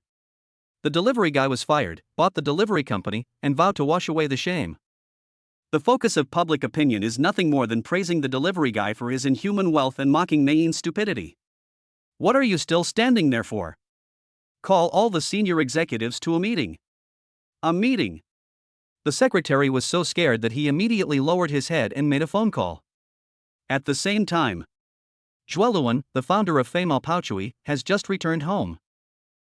The delivery guy was fired, bought the delivery company, and vowed to wash away the shame. The focus of public opinion is nothing more than praising the delivery guy for his inhuman wealth and mocking Mein's stupidity. What are you still standing there for? Call all the senior executives to a meeting. A meeting. The secretary was so scared that he immediately lowered his head and made a phone call. At the same time, Zhueluan, the founder of Feimal Paochui, has just returned home.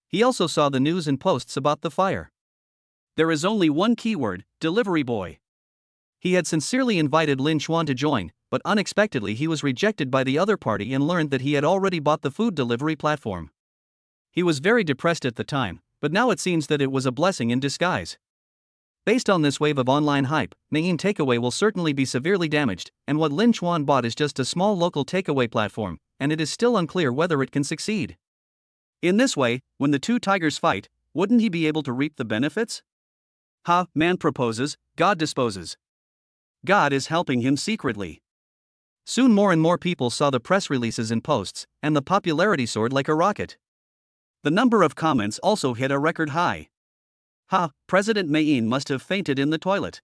He also saw the news and posts about the fire. There is only one keyword: delivery boy. He had sincerely invited Lin Xuan to join, but unexpectedly he was rejected by the other party and learned that he had already bought the food delivery platform. He was very depressed at the time, but now it seems that it was a blessing in disguise. Based on this wave of online hype, Mein Takeaway will certainly be severely damaged, and what Lin Xuan bought is just a small local takeaway platform, and it is still unclear whether it can succeed. In this way, when the two tigers fight, wouldn't he be able to reap the benefits? Ha, man proposes, God disposes. God is helping him secretly. Soon more and more people saw the press releases and posts, and the popularity soared like a rocket. The number of comments also hit a record high. Ha, President Mein must have fainted in the toilet.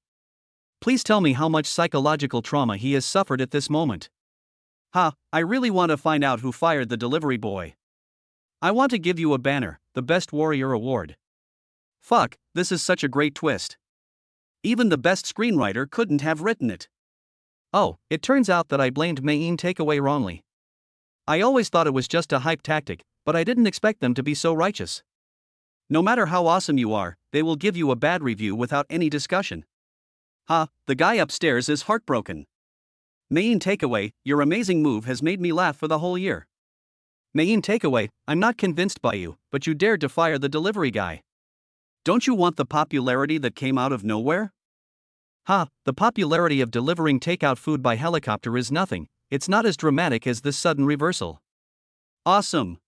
Please tell me how much psychological trauma he has suffered at this moment. Ha, I really want to find out who fired the delivery boy. I want to give you a banner, the Best Warrior Award. Fuck, this is such a great twist. Even the best screenwriter couldn't have written it. Oh, it turns out that I blamed Mein Takeaway wrongly. I always thought it was just a hype tactic, but I didn't expect them to be so righteous. No matter how awesome you are, they will give you a bad review without any discussion. Ha, the guy upstairs is heartbroken. Mein Takeaway, your amazing move has made me laugh for the whole year. Mein Takeaway, I'm not convinced by you, but you dared to fire the delivery guy. Don't you want the popularity that came out of nowhere? Ha, the popularity of delivering takeout food by helicopter is nothing, it's not as dramatic as this sudden reversal. Awesome.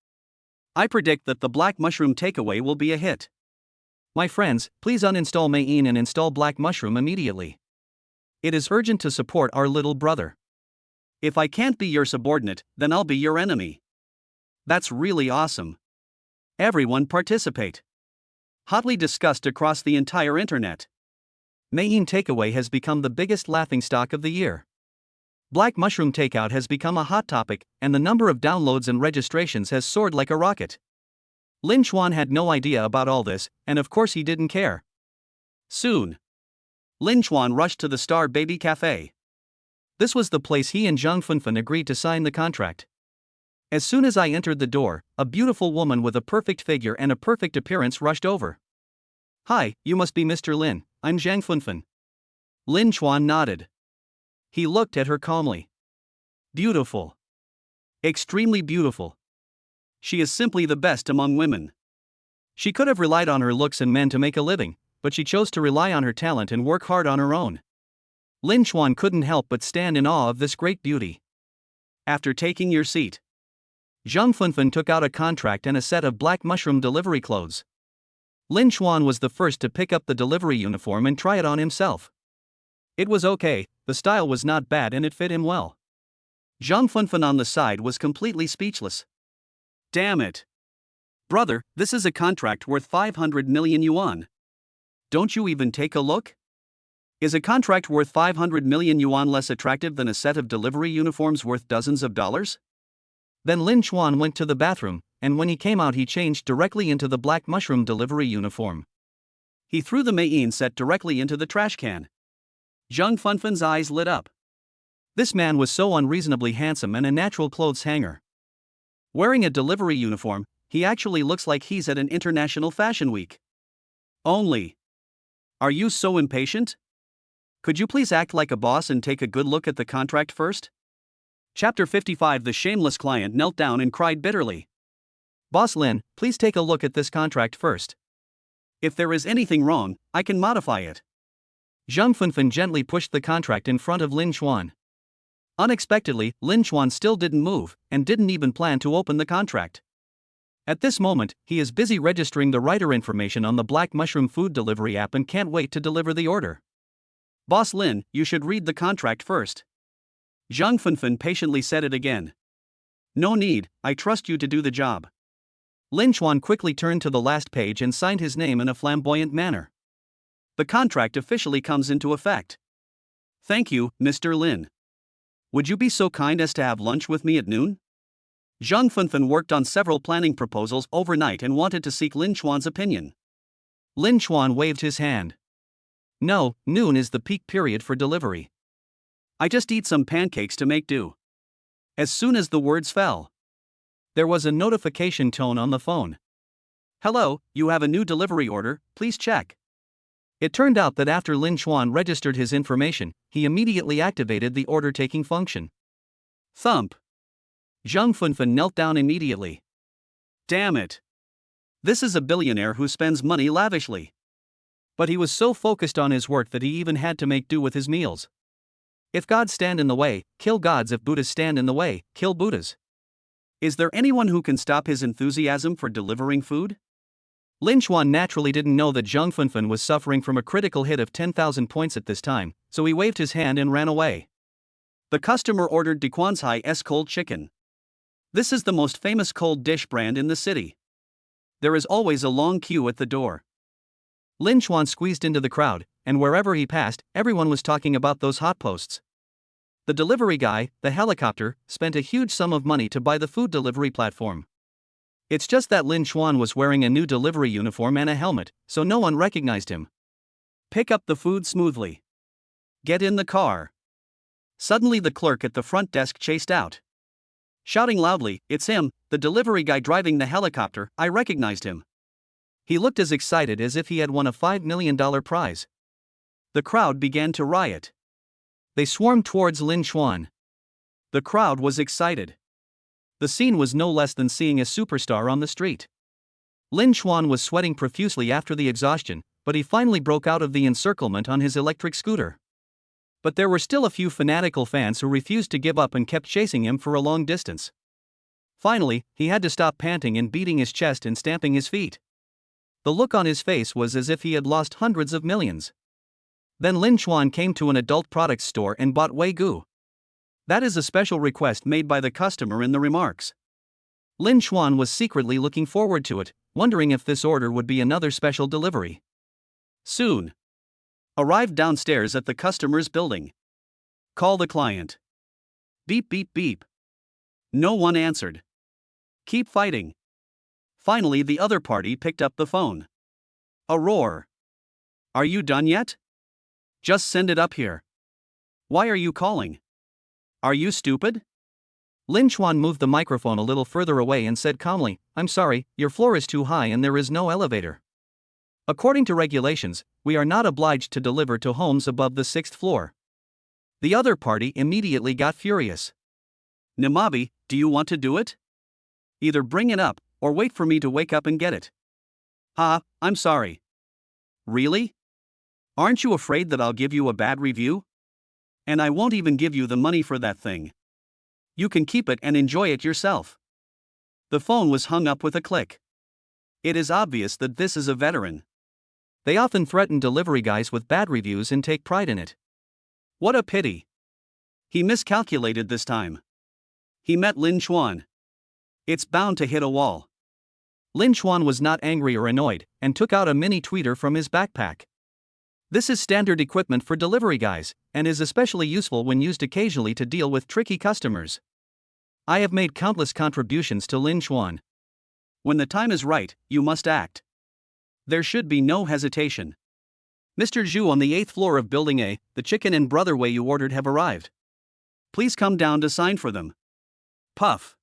I predict that the Black Mushroom Takeaway will be a hit. My friends, please uninstall Mein and install Black Mushroom immediately. It is urgent to support our little brother. If I can't be your subordinate, then I'll be your enemy. That's really awesome. Everyone participate. Hotly discussed across the entire internet. Mein Takeaway has become the biggest laughingstock of the year. Black Mushroom Takeout has become a hot topic, and the number of downloads and registrations has soared like a rocket. Lin Xuan had no idea about all this, and of course he didn't care. Soon, Lin Xuan rushed to the Star Baby Cafe. This was the place he and Zhang Funfan agreed to sign the contract. As soon as I entered the door, a beautiful woman with a perfect figure and a perfect appearance rushed over. Hi, you must be Mr. Lin, I'm Zhang Funfan. Lin Xuan nodded. He looked at her calmly. Beautiful. Extremely beautiful. She is simply the best among women. She could have relied on her looks and men to make a living, but she chose to rely on her talent and work hard on her own. Lin Xuan couldn't help but stand in awe of this great beauty. After taking your seat, Zhang Funfan took out a contract and a set of Black Mushroom delivery clothes. Lin Xuan was the first to pick up the delivery uniform and try it on himself. It was okay, the style was not bad and it fit him well. Zhang Funfan on the side was completely speechless. Damn it. Brother, this is a contract worth 500 million yuan. Don't you even take a look? Is a contract worth 500 million yuan less attractive than a set of delivery uniforms worth dozens of dollars? Then Lin Xuan went to the bathroom, and when he came out he changed directly into the black mushroom delivery uniform. He threw the Mayin set directly into the trash can. Zhang Funfen's eyes lit up. This man was so unreasonably handsome and a natural clothes hanger. Wearing a delivery uniform, he actually looks like he's at an international fashion week. Only. Are you so impatient? Could you please act like a boss and take a good look at the contract first? Chapter 55. The shameless client knelt down and cried bitterly. Boss Lin, please take a look at this contract first. If there is anything wrong, I can modify it. Zhang Funfen gently pushed the contract in front of Lin Xuan. Unexpectedly, Lin Xuan still didn't move, and didn't even plan to open the contract. At this moment, he is busy registering the writer information on the Black Mushroom food delivery app and can't wait to deliver the order. Boss Lin, you should read the contract first. Zhang Funfen patiently said it again. No need, I trust you to do the job. Lin Xuan quickly turned to the last page and signed his name in a flamboyant manner. The contract officially comes into effect. Thank you, Mr. Lin. Would you be so kind as to have lunch with me at noon? Zhang Funfen worked on several planning proposals overnight and wanted to seek Lin Xuan's opinion. Lin Xuan waved his hand. No, noon is the peak period for delivery. I just eat some pancakes to make do. As soon as the words fell, there was a notification tone on the phone. Hello, you have a new delivery order, please check. It turned out that after Lin Xuan registered his information, he immediately activated the order-taking function. Thump. Zhang Funfen knelt down immediately. Damn it. This is a billionaire who spends money lavishly. But he was so focused on his work that he even had to make do with his meals. If gods stand in the way, kill gods. If Buddhas stand in the way, kill Buddhas. Is there anyone who can stop his enthusiasm for delivering food? Lin Xuan naturally didn't know that Zhang Funfen was suffering from a critical hit of 10,000 points at this time, so he waved his hand and ran away. The customer ordered Dequanzhai's cold chicken. This is the most famous cold dish brand in the city. There is always a long queue at the door. Lin Xuan squeezed into the crowd, and wherever he passed, everyone was talking about those hot posts. The delivery guy, the helicopter, spent a huge sum of money to buy the food delivery platform. It's just that Lin Xuan was wearing a new delivery uniform and a helmet, so no one recognized him. Pick up the food smoothly. Get in the car. Suddenly the clerk at the front desk chased out. Shouting loudly, it's him, the delivery guy driving the helicopter. I recognized him. He looked as excited as if he had won a $5 million prize. The crowd began to riot. They swarmed towards Lin Xuan. The crowd was excited. The scene was no less than seeing a superstar on the street. Lin Xuan was sweating profusely after the exhaustion, but he finally broke out of the encirclement on his electric scooter. But there were still a few fanatical fans who refused to give up and kept chasing him for a long distance. Finally, he had to stop panting and beating his chest and stamping his feet. The look on his face was as if he had lost hundreds of millions. Then Lin Xuan came to an adult products store and bought Wei-gu. That is a special request made by the customer in the remarks. Lin Xuan was secretly looking forward to it, wondering if this order would be another special delivery. Soon. Arrived downstairs at the customer's building. Call the client. Beep beep beep. No one answered. Keep fighting. Finally the other party picked up the phone. A roar. Are you done yet? Just send it up here. Why are you calling? Are you stupid? Lin Xuan moved the microphone a little further away and said calmly, I'm sorry, your floor is too high and there is no elevator. According to regulations, we are not obliged to deliver to homes above the 6th floor. The other party immediately got furious. Namabi, do you want to do it? Either bring it up, or wait for me to wake up and get it. I'm sorry. Really? Aren't you afraid that I'll give you a bad review? And I won't even give you the money for that thing. You can keep it and enjoy it yourself. The phone was hung up with a click. It is obvious that this is a veteran. They often threaten delivery guys with bad reviews and take pride in it. What a pity. He miscalculated this time. He met Lin Xuan. It's bound to hit a wall. Lin Xuan was not angry or annoyed, and took out a mini tweeter from his backpack. This is standard equipment for delivery guys, and is especially useful when used occasionally to deal with tricky customers. I have made countless contributions to Lin Xuan. When the time is right, you must act. There should be no hesitation. Mr. Zhu on the 8th floor of Building A, the chicken and brother whey you ordered have arrived. Please come down to sign for them. Puff.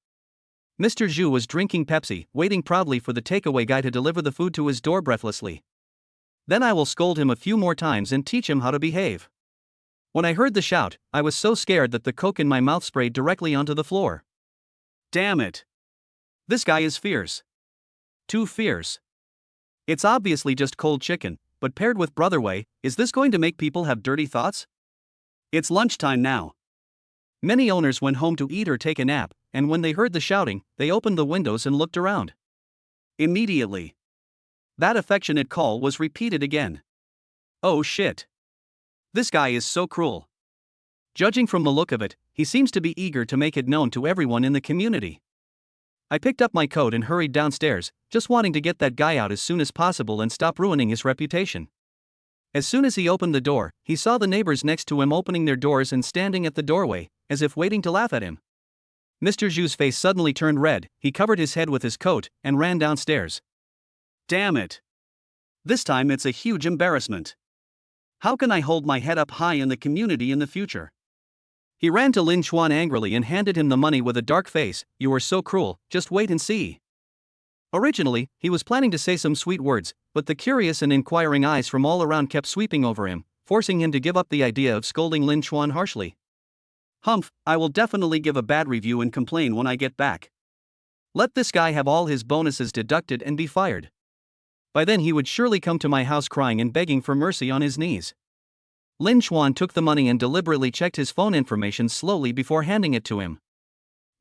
Mr. Zhu was drinking Pepsi, waiting proudly for the takeaway guy to deliver the food to his door breathlessly. Then I will scold him a few more times and teach him how to behave. When I heard the shout, I was so scared that the Coke in my mouth sprayed directly onto the floor. Damn it. This guy is fierce. Too fierce. It's obviously just cold chicken, but paired with brother whey, is this going to make people have dirty thoughts? It's lunchtime now. Many owners went home to eat or take a nap, and when they heard the shouting, they opened the windows and looked around. Immediately. That affectionate call was repeated again. Oh shit. This guy is so cruel. Judging from the look of it, he seems to be eager to make it known to everyone in the community. I picked up my coat and hurried downstairs, just wanting to get that guy out as soon as possible and stop ruining his reputation. As soon as he opened the door, he saw the neighbors next to him opening their doors and standing at the doorway, as if waiting to laugh at him. Mr. Zhu's face suddenly turned red, he covered his head with his coat, and ran downstairs. Damn it. This time it's a huge embarrassment. How can I hold my head up high in the community in the future? He ran to Lin Chuan angrily and handed him the money with a dark face. You are so cruel, just wait and see. Originally, he was planning to say some sweet words, but the curious and inquiring eyes from all around kept sweeping over him, forcing him to give up the idea of scolding Lin Chuan harshly. Humph, I will definitely give a bad review and complain when I get back. Let this guy have all his bonuses deducted and be fired. By then he would surely come to my house crying and begging for mercy on his knees. Lin Chuan took the money and deliberately checked his phone information slowly before handing it to him.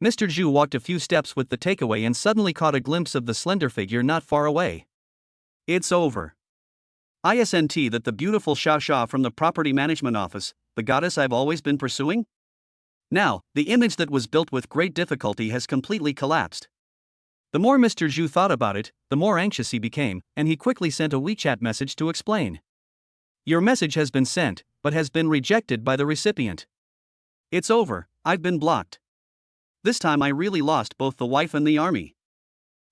Mr. Zhu walked a few steps with the takeaway and suddenly caught a glimpse of the slender figure not far away. It's over. Isn't that the beautiful Xia Xia from the property management office, the goddess I've always been pursuing? Now, the image that was built with great difficulty has completely collapsed. The more Mr. Zhu thought about it, the more anxious he became, and he quickly sent a WeChat message to explain. Your message has been sent, but has been rejected by the recipient. It's over, I've been blocked. This time I really lost both the wife and the army.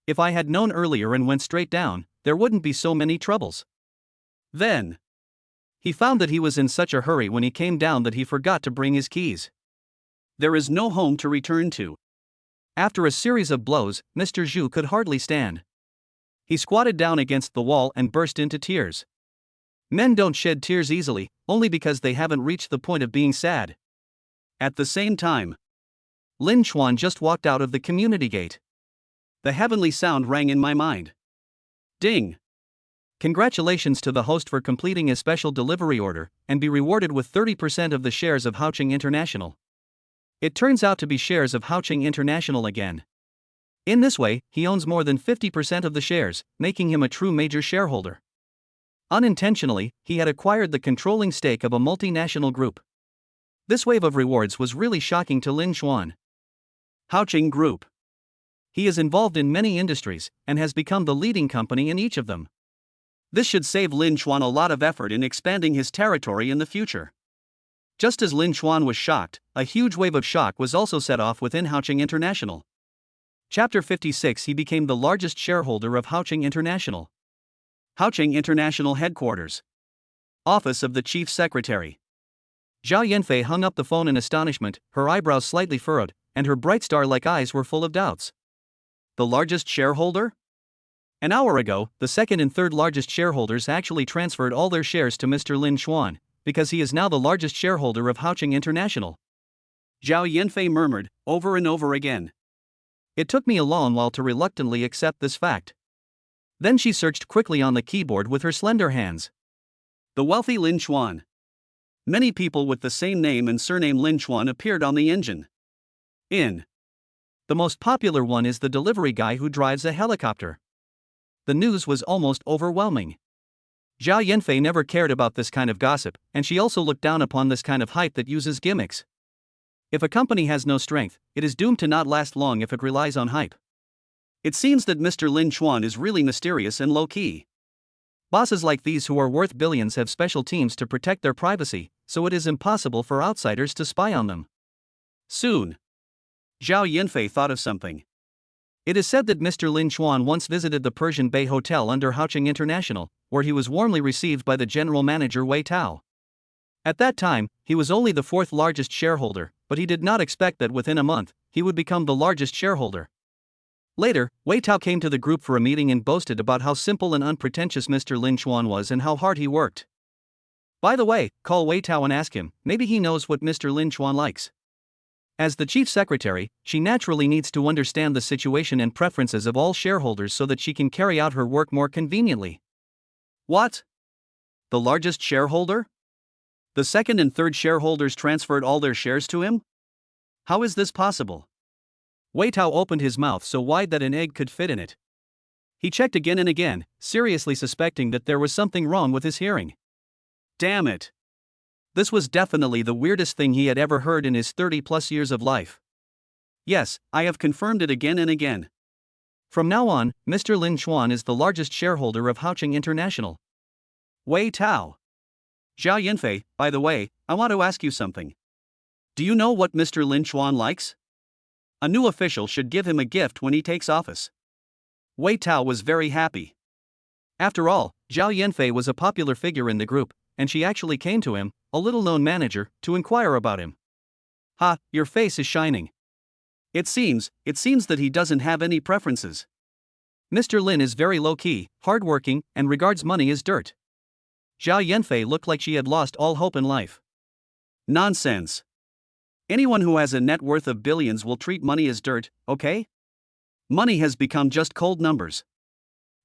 If I had known earlier and went straight down, there wouldn't be so many troubles. Then, he found that he was in such a hurry when he came down that he forgot to bring his keys. There is no home to return to. After a series of blows, Mr. Zhu could hardly stand. He squatted down against the wall and burst into tears. Men don't shed tears easily, only because they haven't reached the point of being sad. At the same time, Lin Chuan just walked out of the community gate. The heavenly sound rang in my mind. Ding! Congratulations to the host for completing a special delivery order, and be rewarded with 30% of the shares of Haoqing International. It turns out to be shares of Haoqing International again. In this way, he owns more than 50% of the shares, making him a true major shareholder. Unintentionally, he had acquired the controlling stake of a multinational group. This wave of rewards was really shocking to Lin Chuan. Haoqing Group. He is involved in many industries, and has become the leading company in each of them. This should save Lin Chuan a lot of effort in expanding his territory in the future. Just as Lin Chuan was shocked, a huge wave of shock was also set off within Haoqing International. Chapter 56. He became the largest shareholder of Haoqing International. Haoqing International Headquarters. Office of the Chief Secretary. Zhao Yanfei hung up the phone in astonishment, her eyebrows slightly furrowed, and her bright star-like eyes were full of doubts. The largest shareholder? An hour ago, the second and third largest shareholders actually transferred all their shares to Mr. Lin Chuan, because he is now the largest shareholder of Haoqing International. Zhao Yanfei murmured, over and over again. It took me a long while to reluctantly accept this fact. Then she searched quickly on the keyboard with her slender hands. The wealthy Lin Chuan. Many people with the same name and surname Lin Chuan appeared on the engine. The most popular one is the delivery guy who drives a helicopter. The news was almost overwhelming. Zhao Yanfei never cared about this kind of gossip, and she also looked down upon this kind of hype that uses gimmicks. If a company has no strength, it is doomed to not last long if it relies on hype. It seems that Mr. Lin Chuan is really mysterious and low-key. Bosses like these who are worth billions have special teams to protect their privacy, so it is impossible for outsiders to spy on them. Soon, Zhao Yanfei thought of something. It is said that Mr. Lin Chuan once visited the Persian Bay Hotel under Houching International, where he was warmly received by the general manager Wei Tao. At that time, he was only the fourth largest shareholder, but he did not expect that within a month, he would become the largest shareholder. Later, Wei Tao came to the group for a meeting and boasted about how simple and unpretentious Mr. Lin Chuan was and how hard he worked. By the way, call Wei Tao and ask him, maybe he knows what Mr. Lin Chuan likes. As the chief secretary, she naturally needs to understand the situation and preferences of all shareholders so that she can carry out her work more conveniently. What? The largest shareholder? The second and third shareholders transferred all their shares to him? How is this possible? Wei Tao opened his mouth so wide that an egg could fit in it. He checked again and again, seriously suspecting that there was something wrong with his hearing. Damn it. This was definitely the weirdest thing he had ever heard in his 30-plus years of life. Yes, I have confirmed it again and again. From now on, Mr. Lin Chuan is the largest shareholder of Houching International. Wei Tao. Zhao Yanfei, by the way, I want to ask you something. Do you know what Mr. Lin Chuan likes? A new official should give him a gift when he takes office. Wei Tao was very happy. After all, Zhao Yanfei was a popular figure in the group, and she actually came to him, a little-known manager, to inquire about him. Ha, your face is shining. It seems that he doesn't have any preferences. Mr. Lin is very low-key, hard-working, and regards money as dirt. Zhao Yanfei looked like she had lost all hope in life. Nonsense. Anyone who has a net worth of billions will treat money as dirt, okay? Money has become just cold numbers.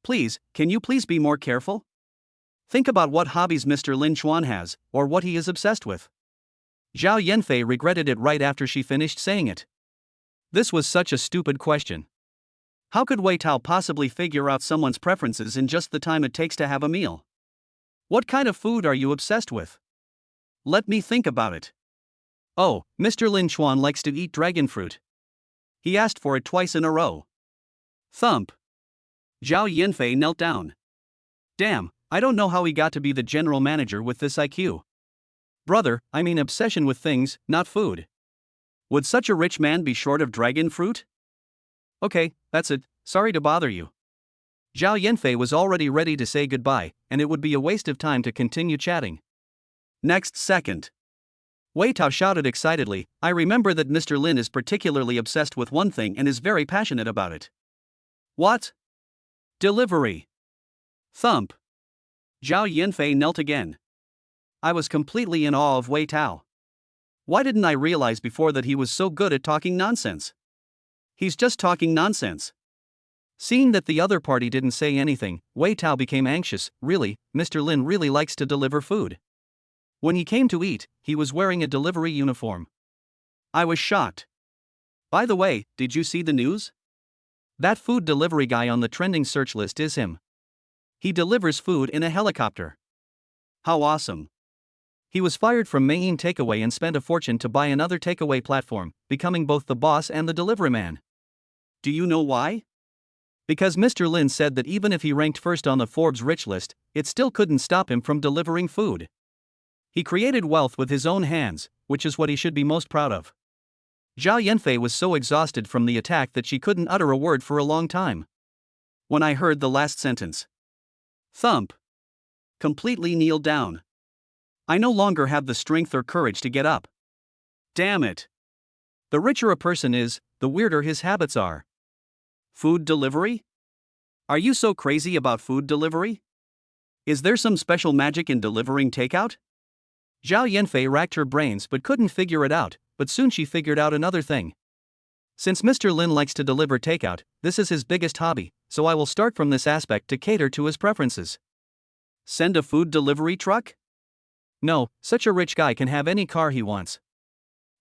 Please, can you please be more careful? Think about what hobbies Mr. Lin Chuan has, or what he is obsessed with. Zhao Yanfei regretted it right after she finished saying it. This was such a stupid question. How could Wei Tao possibly figure out someone's preferences in just the time it takes to have a meal? What kind of food are you obsessed with? Let me think about it. Oh, Mr. Lin Chuan likes to eat dragon fruit. He asked for it twice in a row. Thump. Zhao Yanfei knelt down. Damn, I don't know how he got to be the general manager with this IQ. Brother, I mean obsession with things, not food. Would such a rich man be short of dragon fruit? Okay, that's it, sorry to bother you. Zhao Yanfei was already ready to say goodbye, and it would be a waste of time to continue chatting. Next second. Wei Tao shouted excitedly, I remember that Mr. Lin is particularly obsessed with one thing and is very passionate about it. What? Delivery. Thump. Zhao Yanfei knelt again. I was completely in awe of Wei Tao. Why didn't I realize before that he was so good at talking nonsense? He's just talking nonsense. Seeing that the other party didn't say anything, Wei Tao became anxious. Really, Mr. Lin really likes to deliver food. When he came to eat, he was wearing a delivery uniform. I was shocked. By the way, did you see the news? That food delivery guy on the trending search list is him. He delivers food in a helicopter. How awesome. He was fired from Mayin Takeaway and spent a fortune to buy another takeaway platform, becoming both the boss and the delivery man. Do you know why? Because Mr. Lin said that even if he ranked first on the Forbes rich list, it still couldn't stop him from delivering food. He created wealth with his own hands, which is what he should be most proud of. Zhao Yanfei was so exhausted from the attack that she couldn't utter a word for a long time. When I heard the last sentence, thump, completely kneeled down. I no longer have the strength or courage to get up. Damn it. The richer a person is, the weirder his habits are. Food delivery? Are you so crazy about food delivery? Is there some special magic in delivering takeout? Zhao Yanfei racked her brains but couldn't figure it out, but soon she figured out another thing. Since Mr. Lin likes to deliver takeout, this is his biggest hobby, so I will start from this aspect to cater to his preferences. Send a food delivery truck? No, such a rich guy can have any car he wants.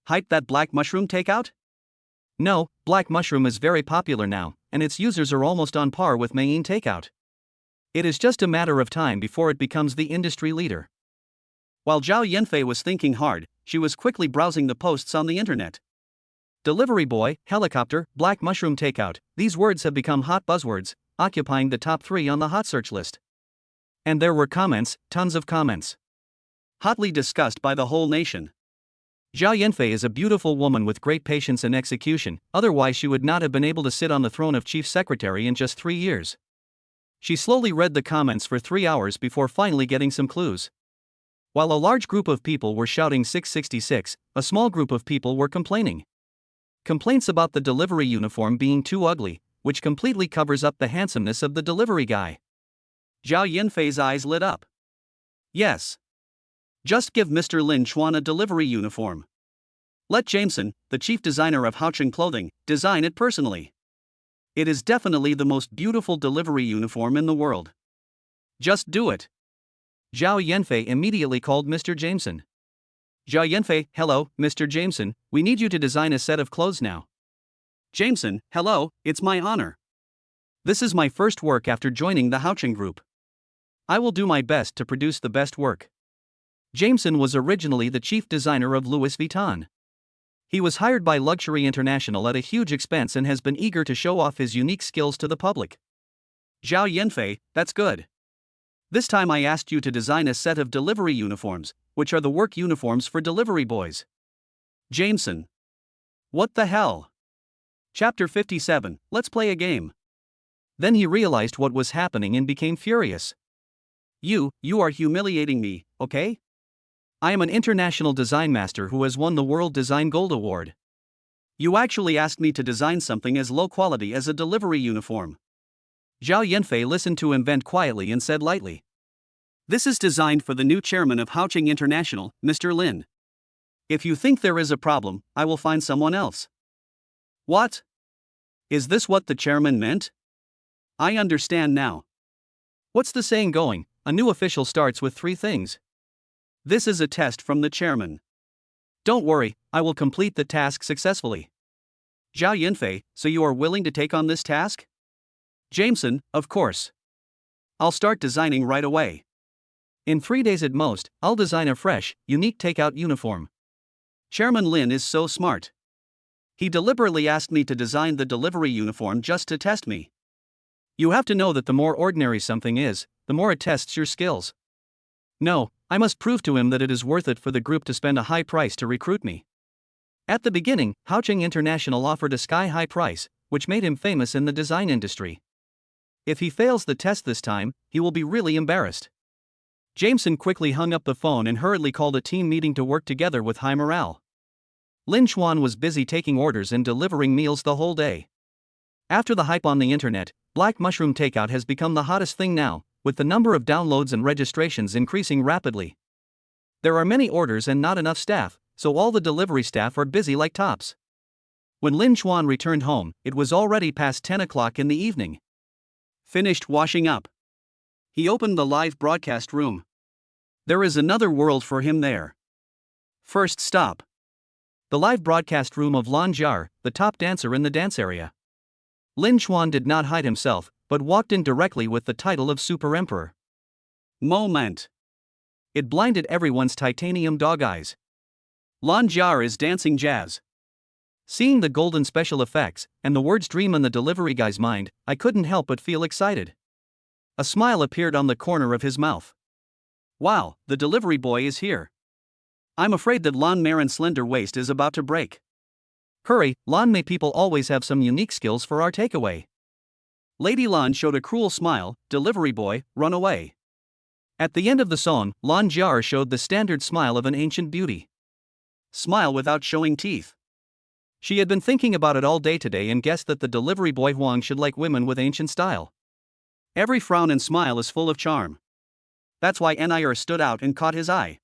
Hype that black mushroom takeout? No, black mushroom is very popular now, and its users are almost on par with Mayin Takeout. It is just a matter of time before it becomes the industry leader. While Zhao Yanfei was thinking hard, she was quickly browsing the posts on the internet. Delivery boy, helicopter, black mushroom takeout, these words have become hot buzzwords, occupying the top 3 on the hot search list. And there were comments, tons of comments. Hotly discussed by the whole nation. Zhao Yanfei is a beautiful woman with great patience and execution, otherwise she would not have been able to sit on the throne of chief secretary in just 3 years. She slowly read the comments for 3 hours before finally getting some clues. While a large group of people were shouting 666, a small group of people were complaining. Complaints about the delivery uniform being too ugly, which completely covers up the handsomeness of the delivery guy. Zhao Yinfei's eyes lit up. Yes. Just give Mr. Lin Chuan a delivery uniform. Let Jameson, the chief designer of Haocheng Clothing, design it personally. It is definitely the most beautiful delivery uniform in the world. Just do it. Zhao Yanfei immediately called Mr. Jameson. Zhao Yanfei, hello, Mr. Jameson, we need you to design a set of clothes now. Jameson, hello, it's my honor. This is my first work after joining the Haocheng Group. I will do my best to produce the best work. Jameson was originally the chief designer of Louis Vuitton. He was hired by Luxury International at a huge expense and has been eager to show off his unique skills to the public. Zhao Yanfei, that's good. This time I asked you to design a set of delivery uniforms, which are the work uniforms for delivery boys. Jameson. What the hell? Chapter 57, let's play a game. Then he realized what was happening and became furious. You are humiliating me, okay? I am an international design master who has won the World Design Gold Award. You actually asked me to design something as low quality as a delivery uniform. Zhao Yanfei listened to him vent quietly and said lightly. This is designed for the new chairman of Haocheng International, Mr. Lin. If you think there is a problem, I will find someone else. What? Is this what the chairman meant? I understand now. What's the saying going? A new official starts with 3 things. This is a test from the chairman. Don't worry, I will complete the task successfully. Zhao Yanfei, so you are willing to take on this task? Jameson, of course. I'll start designing right away. In 3 days at most, I'll design a fresh, unique takeout uniform. Chairman Lin is so smart. He deliberately asked me to design the delivery uniform just to test me. You have to know that the more ordinary something is, the more it tests your skills. No, I must prove to him that it is worth it for the group to spend a high price to recruit me. At the beginning, Haocheng International offered a sky-high price, which made him famous in the design industry. If he fails the test this time, he will be really embarrassed. Jameson quickly hung up the phone and hurriedly called a team meeting to work together with high morale. Lin Chuan was busy taking orders and delivering meals the whole day. After the hype on the internet, Black Mushroom Takeout has become the hottest thing now, with the number of downloads and registrations increasing rapidly. There are many orders and not enough staff, so all the delivery staff are busy like tops. When Lin Chuan returned home, it was already past 10 o'clock in the evening. Finished washing up. He opened the live broadcast room. There is another world for him there. First stop. The live broadcast room of Lan Jiar, the top dancer in the dance area. Lin Chuan did not hide himself, but walked in directly with the title of Super Emperor. Moment. It blinded everyone's titanium dog eyes. Lan Jiar is dancing jazz. Seeing the golden special effects, and the words dream on the delivery guy's mind, I couldn't help but feel excited. A smile appeared on the corner of his mouth. Wow, the delivery boy is here. I'm afraid that Lan Marin's slender waist is about to break. Hurry, Lan Mei people always have some unique skills for our takeaway. Lady Lan showed a cruel smile. Delivery boy, run away. At the end of the song, Lan Jiar showed the standard smile of an ancient beauty. Smile without showing teeth. She had been thinking about it all day today and guessed that the delivery boy Huang should like women with ancient style. Every frown and smile is full of charm. That's why Nir stood out and caught his eye.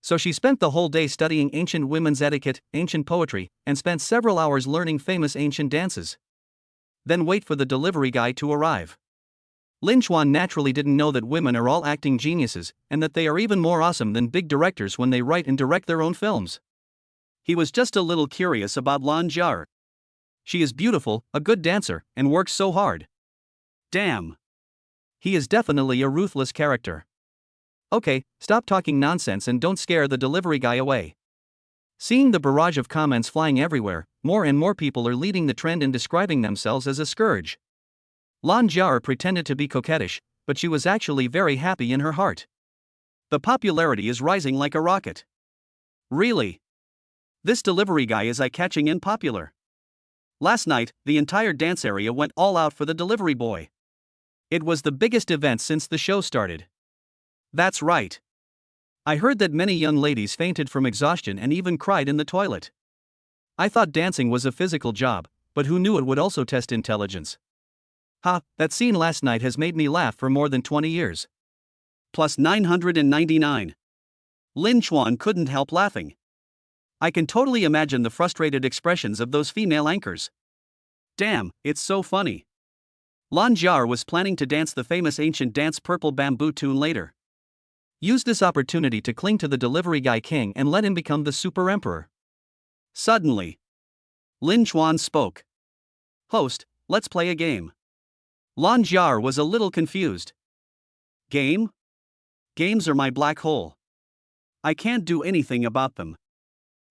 So she spent the whole day studying ancient women's etiquette, ancient poetry, and spent several hours learning famous ancient dances. Then wait for the delivery guy to arrive. Lin Chuan naturally didn't know that women are all acting geniuses, and that they are even more awesome than big directors when they write and direct their own films. He was just a little curious about Lan Jiar. She is beautiful, a good dancer, and works so hard. Damn. He is definitely a ruthless character. Okay, stop talking nonsense and don't scare the delivery guy away. Seeing the barrage of comments flying everywhere, more and more people are leading the trend in describing themselves as a scourge. Lan Jiar pretended to be coquettish, but she was actually very happy in her heart. The popularity is rising like a rocket. Really? This delivery guy is eye-catching and popular. Last night, the entire dance area went all out for the delivery boy. It was the biggest event since the show started. That's right. I heard that many young ladies fainted from exhaustion and even cried in the toilet. I thought dancing was a physical job, but who knew it would also test intelligence? Ha, that scene last night has made me laugh for more than 20 years. Plus 999. Lin Chuan couldn't help laughing. I can totally imagine the frustrated expressions of those female anchors. Damn, it's so funny. Lan Jiar was planning to dance the famous ancient dance Purple Bamboo tune later. Use this opportunity to cling to the delivery guy king and let him become the super emperor. Suddenly, Lin Chuan spoke. Host, let's play a game. Lan Jiar was a little confused. Game? Games are my black hole. I can't do anything about them.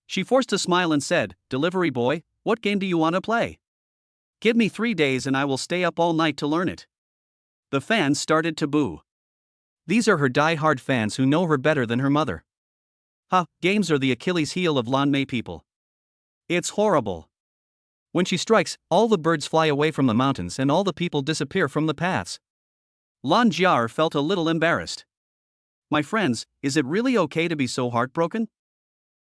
She forced a smile and said, Delivery boy, what game do you want to play? Give me 3 days and I will stay up all night to learn it. The fans started to boo. These are her die-hard fans who know her better than her mother. Ha, games are the Achilles heel of Lan Mei people. It's horrible. When she strikes, all the birds fly away from the mountains and all the people disappear from the paths. Lan Jiar felt a little embarrassed. My friends, is it really okay to be so heartbroken?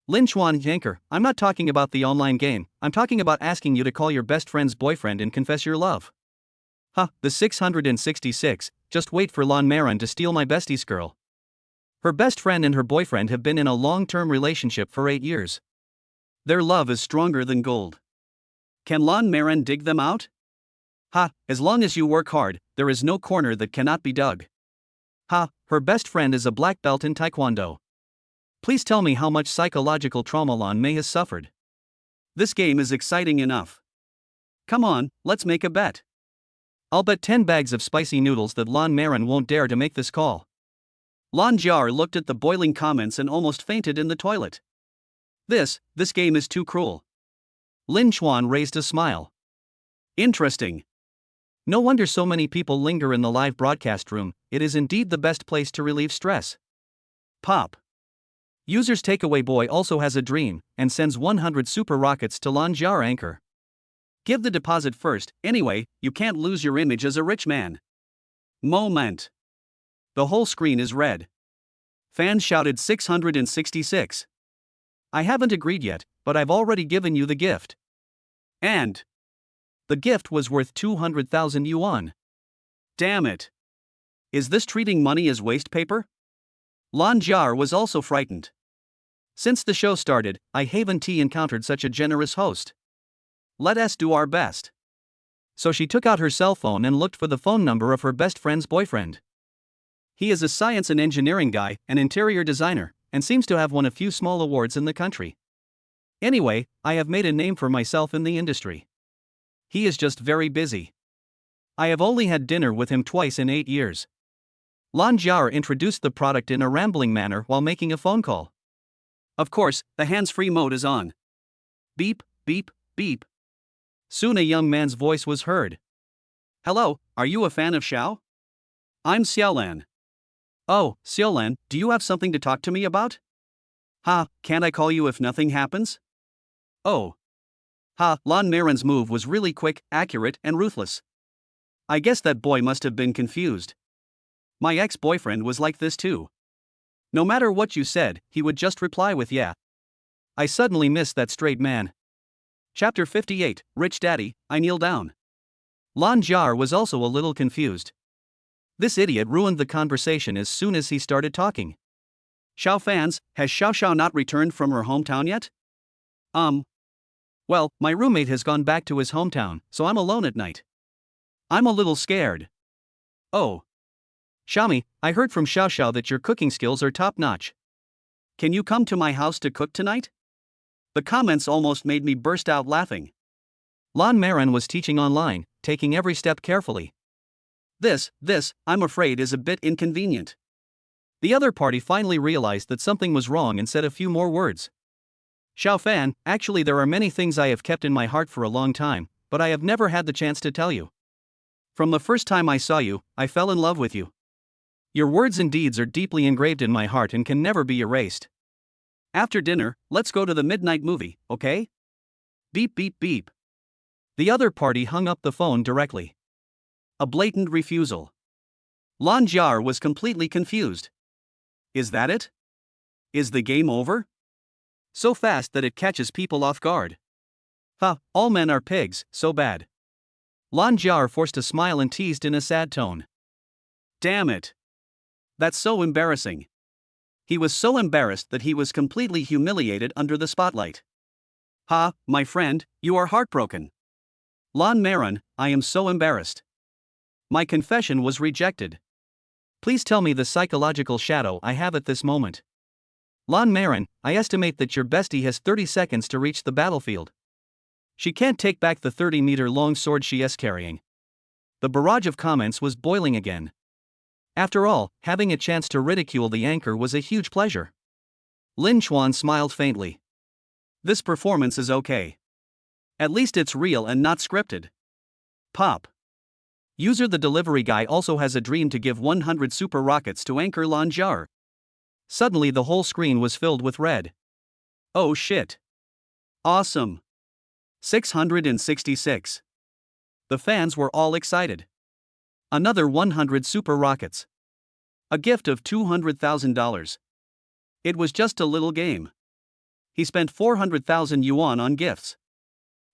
Lin Chuan Yanker, I'm not talking about the online game, I'm talking about asking you to call your best friend's boyfriend and confess your love. The 666, just wait for Lan Maran to steal my bestie's girl. Her best friend and her boyfriend have been in a long-term relationship for 8 years. Their love is stronger than gold. Can Lan Maran dig them out? As long as you work hard, there is no corner that cannot be dug. Her best friend is a black belt in Taekwondo. Please tell me how much psychological trauma Lan Mei has suffered. This game is exciting enough. Come on, let's make a bet. I'll bet 10 bags of spicy noodles that Lan Maran won't dare to make this call. Lan Jiar looked at the boiling comments and almost fainted in the toilet. This game is too cruel. Lin Chuan raised a smile. Interesting. No wonder so many people linger in the live broadcast room, it is indeed the best place to relieve stress. Pop. User's takeaway boy also has a dream, and sends 100 super rockets to Lan Jiar anchor. Give the deposit first, anyway, you can't lose your image as a rich man. Moment. The whole screen is red. Fans shouted 666. I haven't agreed yet, but I've already given you the gift. And the gift was worth 200,000 yuan. Damn it. Is this treating money as waste paper? Lan Jiar was also frightened. Since the show started, I haven't encountered such a generous host. Let us do our best. So she took out her cell phone and looked for the phone number of her best friend's boyfriend. He is a science and engineering guy, an interior designer, and seems to have won a few small awards in the country. Anyway, I have made a name for myself in the industry. He is just very busy. I have only had dinner with him twice in 8 years. Lan Jiar introduced the product in a rambling manner while making a phone call. Of course, the hands-free mode is on. Beep, beep, beep. Soon a young man's voice was heard. Hello, are you a fan of Xiao? I'm Xiaolan. Oh, Xiaolan, do you have something to talk to me about? Can't I call you if nothing happens? Oh. Lan Maran's move was really quick, accurate, and ruthless. I guess that boy must have been confused. My ex-boyfriend was like this too. No matter what you said, he would just reply with yeah. I suddenly missed that straight man. Chapter 58, Rich Daddy, I Kneel Down. Lan Jiar was also a little confused. This idiot ruined the conversation as soon as he started talking. Xiao fans, has Xiao Xiao not returned from her hometown yet? Well, my roommate has gone back to his hometown, so I'm alone at night. I'm a little scared. Oh. Xiaomi, I heard from Xiao Xiao that your cooking skills are top-notch. Can you come to my house to cook tonight? The comments almost made me burst out laughing. Lan Maran was teaching online, taking every step carefully. This, I'm afraid, is a bit inconvenient. The other party finally realized that something was wrong and said a few more words. Xiao Fan, actually there are many things I have kept in my heart for a long time, but I have never had the chance to tell you. From the first time I saw you, I fell in love with you. Your words and deeds are deeply engraved in my heart and can never be erased. After dinner, let's go to the midnight movie, okay? Beep beep beep. The other party hung up the phone directly. A blatant refusal. Lan Jiar was completely confused. Is that it? Is the game over? So fast that it catches people off guard. Ha, all men are pigs, so bad. Lan Jiar forced a smile and teased in a sad tone. Damn it. That's so embarrassing. He was so embarrassed that he was completely humiliated under the spotlight. Ha, my friend, you are heartbroken. Lan Maron, I am so embarrassed. My confession was rejected. Please tell me the psychological shadow I have at this moment. Lan Maron, I estimate that your bestie has 30 seconds to reach the battlefield. She can't take back the 30-meter-long sword she is carrying. The barrage of comments was boiling again. After all, having a chance to ridicule the anchor was a huge pleasure. Lin Chuan smiled faintly. This performance is okay. At least it's real and not scripted. Pop. User the delivery guy also has a dream to give 100 super rockets to anchor Lan Jiar. Suddenly the whole screen was filled with red. Oh shit. Awesome. 666. The fans were all excited. Another 100 super rockets. A gift of $200,000. It was just a little game. He spent 400,000 yuan on gifts.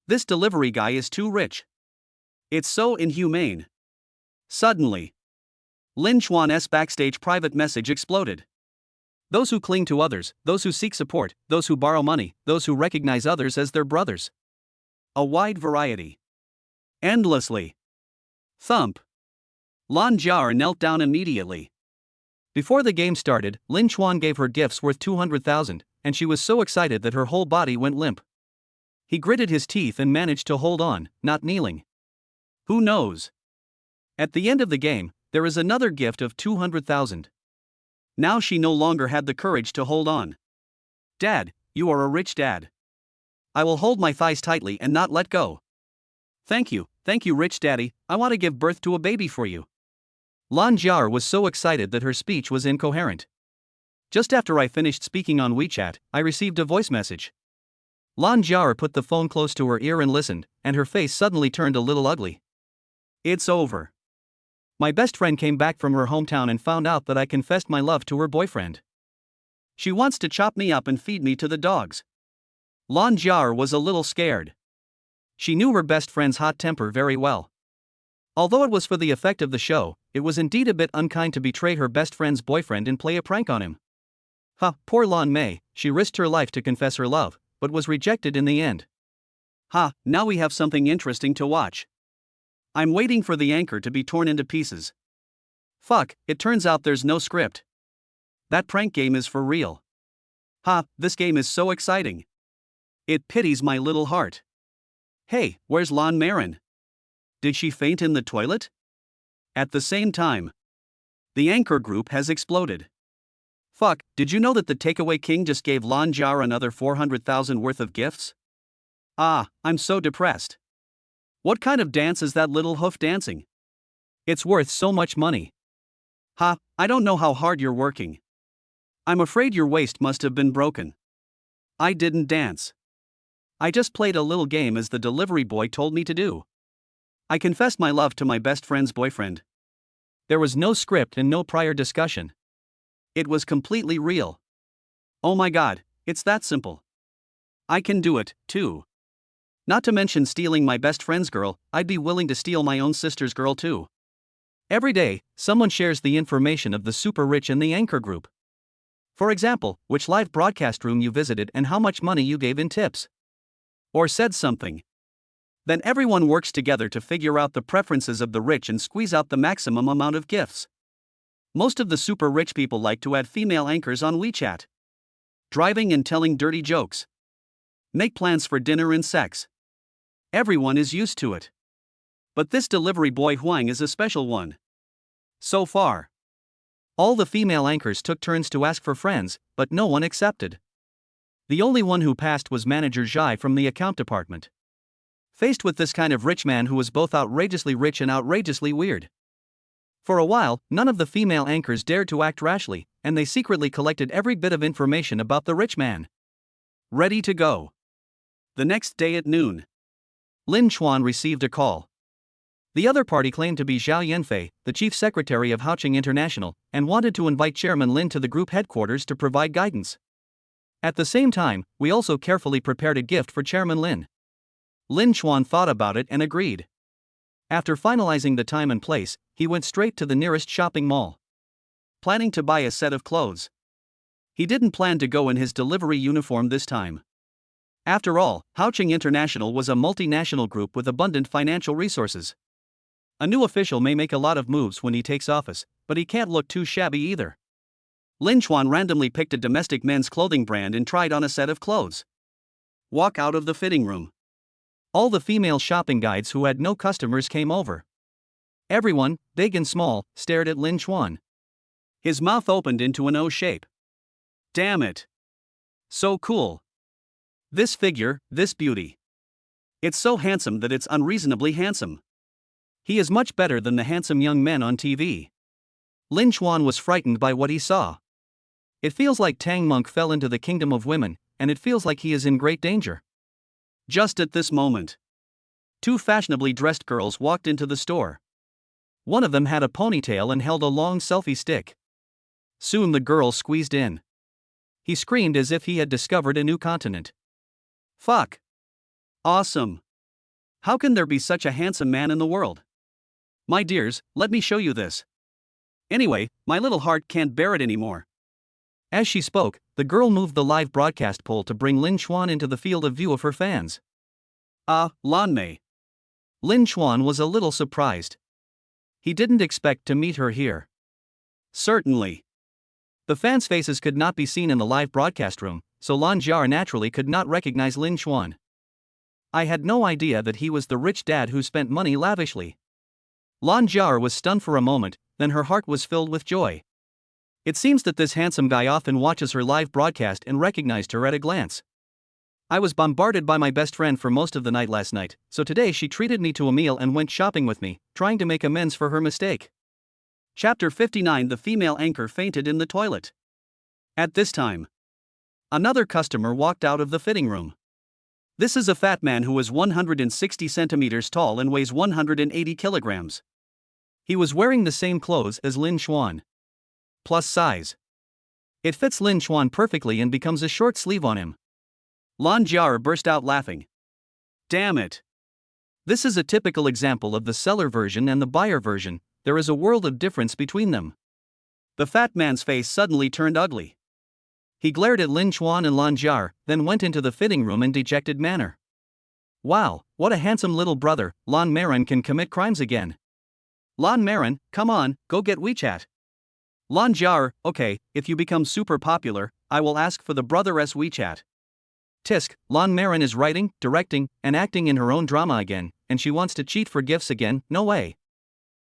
This delivery guy is too rich. It's so inhumane. Suddenly, Lin Chuan's backstage private message exploded. Those who cling to others, those who seek support, those who borrow money, those who recognize others as their brothers. A wide variety. Endlessly. Thump. Lan Jiar knelt down immediately. Before the game started, Lin Chuan gave her gifts worth 200,000, and she was so excited that her whole body went limp. He gritted his teeth and managed to hold on, not kneeling. Who knows? At the end of the game, there is another gift of 200,000. Now she no longer had the courage to hold on. Dad, you are a rich dad. I will hold my thighs tightly and not let go. Thank you, rich daddy, I want to give birth to a baby for you. Lan Jiar was so excited that her speech was incoherent. Just after I finished speaking on WeChat, I received a voice message. Lan Jiar put the phone close to her ear and listened, and her face suddenly turned a little ugly. It's over. My best friend came back from her hometown and found out that I confessed my love to her boyfriend. She wants to chop me up and feed me to the dogs. Lan Jiar was a little scared. She knew her best friend's hot temper very well. Although it was for the effect of the show, it was indeed a bit unkind to betray her best friend's boyfriend and play a prank on him. Poor Lan Mei, she risked her life to confess her love, but was rejected in the end. Now we have something interesting to watch. I'm waiting for the anchor to be torn into pieces. Fuck, it turns out there's no script. That prank game is for real. This game is so exciting. It pities my little heart. Hey, where's Lan Maron? Did she faint in the toilet? At the same time, the anchor group has exploded. Fuck, did you know that the takeaway king just gave Lan Jiar another 400,000 worth of gifts? I'm so depressed. What kind of dance is that little hoof dancing? It's worth so much money. I don't know how hard you're working. I'm afraid your waist must have been broken. I didn't dance. I just played a little game as the delivery boy told me to do. I confessed my love to my best friend's boyfriend. There was no script and no prior discussion. It was completely real. Oh my god, it's that simple. I can do it, too. Not to mention stealing my best friend's girl, I'd be willing to steal my own sister's girl too. Every day, someone shares the information of the super rich in the anchor group. For example, which live broadcast room you visited and how much money you gave in tips. Or said something. Then everyone works together to figure out the preferences of the rich and squeeze out the maximum amount of gifts. Most of the super rich people like to add female anchors on WeChat. Driving and telling dirty jokes. Make plans for dinner and sex. Everyone is used to it. But this delivery boy Huang is a special one. So far, all the female anchors took turns to ask for friends, but no one accepted. The only one who passed was manager Zhai from the account department. Faced with this kind of rich man who was both outrageously rich and outrageously weird. For a while, none of the female anchors dared to act rashly, and they secretly collected every bit of information about the rich man. Ready to go. The next day at noon, Lin Chuan received a call. The other party claimed to be Zhao Yanfei, the chief secretary of Haoqing International, and wanted to invite Chairman Lin to the group headquarters to provide guidance. At the same time, we also carefully prepared a gift for Chairman Lin. Lin Chuan thought about it and agreed. After finalizing the time and place, he went straight to the nearest shopping mall, planning to buy a set of clothes. He didn't plan to go in his delivery uniform this time. After all, Haoqing International was a multinational group with abundant financial resources. A new official may make a lot of moves when he takes office, but he can't look too shabby either. Lin Chuan randomly picked a domestic men's clothing brand and tried on a set of clothes. Walk out of the fitting room. All the female shopping guides who had no customers came over. Everyone, big and small, stared at Lin Chuan. His mouth opened into an O shape. Damn it. So cool. This figure, this beauty. It's so handsome that it's unreasonably handsome. He is much better than the handsome young men on TV. Lin Chuan was frightened by what he saw. It feels like Tang Monk fell into the kingdom of women, and it feels like he is in great danger. Just at this moment, two fashionably dressed girls walked into the store. One of them had a ponytail and held a long selfie stick. Soon the girl squeezed in. He screamed as if he had discovered a new continent. Fuck. Awesome. How can there be such a handsome man in the world? My dears, let me show you this. Anyway, my little heart can't bear it anymore. As she spoke, the girl moved the live broadcast pole to bring Lin Chuan into the field of view of her fans. Lan Mei. Lin Chuan was a little surprised. He didn't expect to meet her here. Certainly. The fans' faces could not be seen in the live broadcast room, so Lan Jiar naturally could not recognize Lin Chuan. I had no idea that he was the rich dad who spent money lavishly. Lan Jiar was stunned for a moment, then her heart was filled with joy. It seems that this handsome guy often watches her live broadcast and recognized her at a glance. I was bombarded by my best friend for most of the night last night, so today she treated me to a meal and went shopping with me, trying to make amends for her mistake. Chapter 59. The female anchor fainted in the toilet. At this time, another customer walked out of the fitting room. This is a fat man who is 160 centimeters tall and weighs 180 kilograms. He was wearing the same clothes as Lin Chuan. Plus size. It fits Lin Chuan perfectly and becomes a short sleeve on him. Lan Jiar burst out laughing. Damn it. This is a typical example of the seller version and the buyer version. There is a world of difference between them. The fat man's face suddenly turned ugly. He glared at Lin Chuan and Lan Jiar, then went into the fitting room in dejected manner. Wow, what a handsome little brother, Lan Marin can commit crimes again. Lan Marin, come on, go get WeChat. Lan Jiar, okay, if you become super popular, I will ask for the brother's WeChat. Tisk, Lan Marin is writing, directing, and acting in her own drama again, and she wants to cheat for gifts again, no way.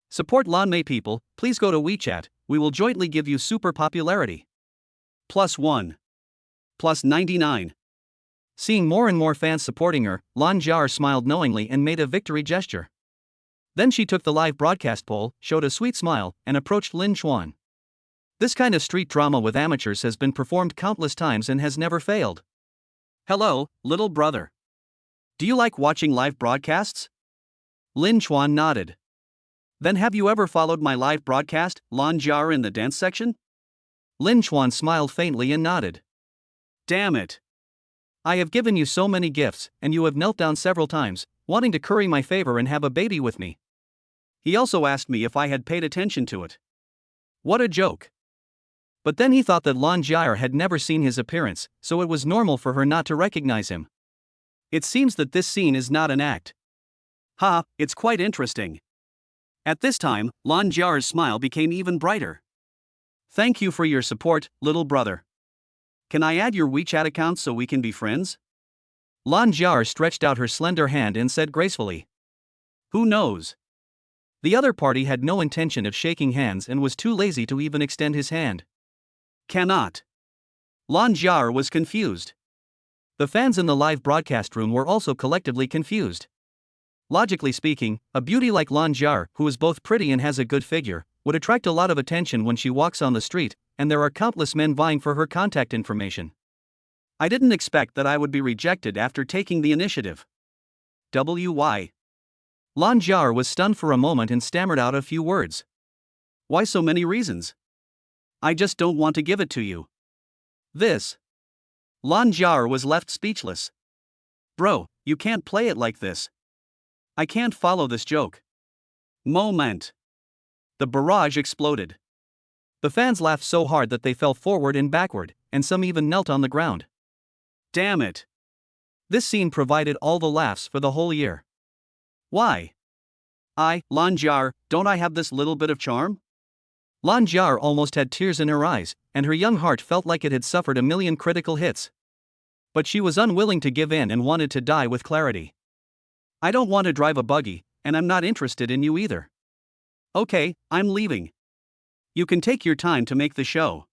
Support Lan Mei people, please go to WeChat, we will jointly give you super popularity. +1. +99. Seeing more and more fans supporting her, Lan Jiar smiled knowingly and made a victory gesture. Then she took the live broadcast pole, showed a sweet smile, and approached Lin Chuan. This kind of street drama with amateurs has been performed countless times and has never failed. Hello, little brother. Do you like watching live broadcasts? Lin Chuan nodded. Then have you ever followed my live broadcast, Lan Jiar, in the dance section? Lin Chuan smiled faintly and nodded. Damn it. I have given you so many gifts, and you have knelt down several times, wanting to curry my favor and have a baby with me. He also asked me if I had paid attention to it. What a joke. But then he thought that Lan Jiar had never seen his appearance, so it was normal for her not to recognize him. It seems that this scene is not an act. Ha, it's quite interesting. At this time, Lan Jiar's smile became even brighter. Thank you for your support, little brother. Can I add your WeChat account so we can be friends? Lan Jiar stretched out her slender hand and said gracefully. Who knows? The other party had no intention of shaking hands and was too lazy to even extend his hand. Cannot. Lan Jiar was confused. The fans in the live broadcast room were also collectively confused. Logically speaking, a beauty like Lan Jiar, who is both pretty and has a good figure, would attract a lot of attention when she walks on the street, and there are countless men vying for her contact information. I didn't expect that I would be rejected after taking the initiative. Why? Lan Jiar was stunned for a moment and stammered out a few words. Why so many reasons? I just don't want to give it to you. This. Lan Jiar was left speechless. Bro, you can't play it like this. I can't follow this joke. Moment. The barrage exploded. The fans laughed so hard that they fell forward and backward, and some even knelt on the ground. Damn it. This scene provided all the laughs for the whole year. Why? Lan Jiar, don't I have this little bit of charm? Lan Jiar almost had tears in her eyes, and her young heart felt like it had suffered a million critical hits. But she was unwilling to give in and wanted to die with clarity. I don't want to drive a buggy, and I'm not interested in you either. Okay, I'm leaving. You can take your time to make the show.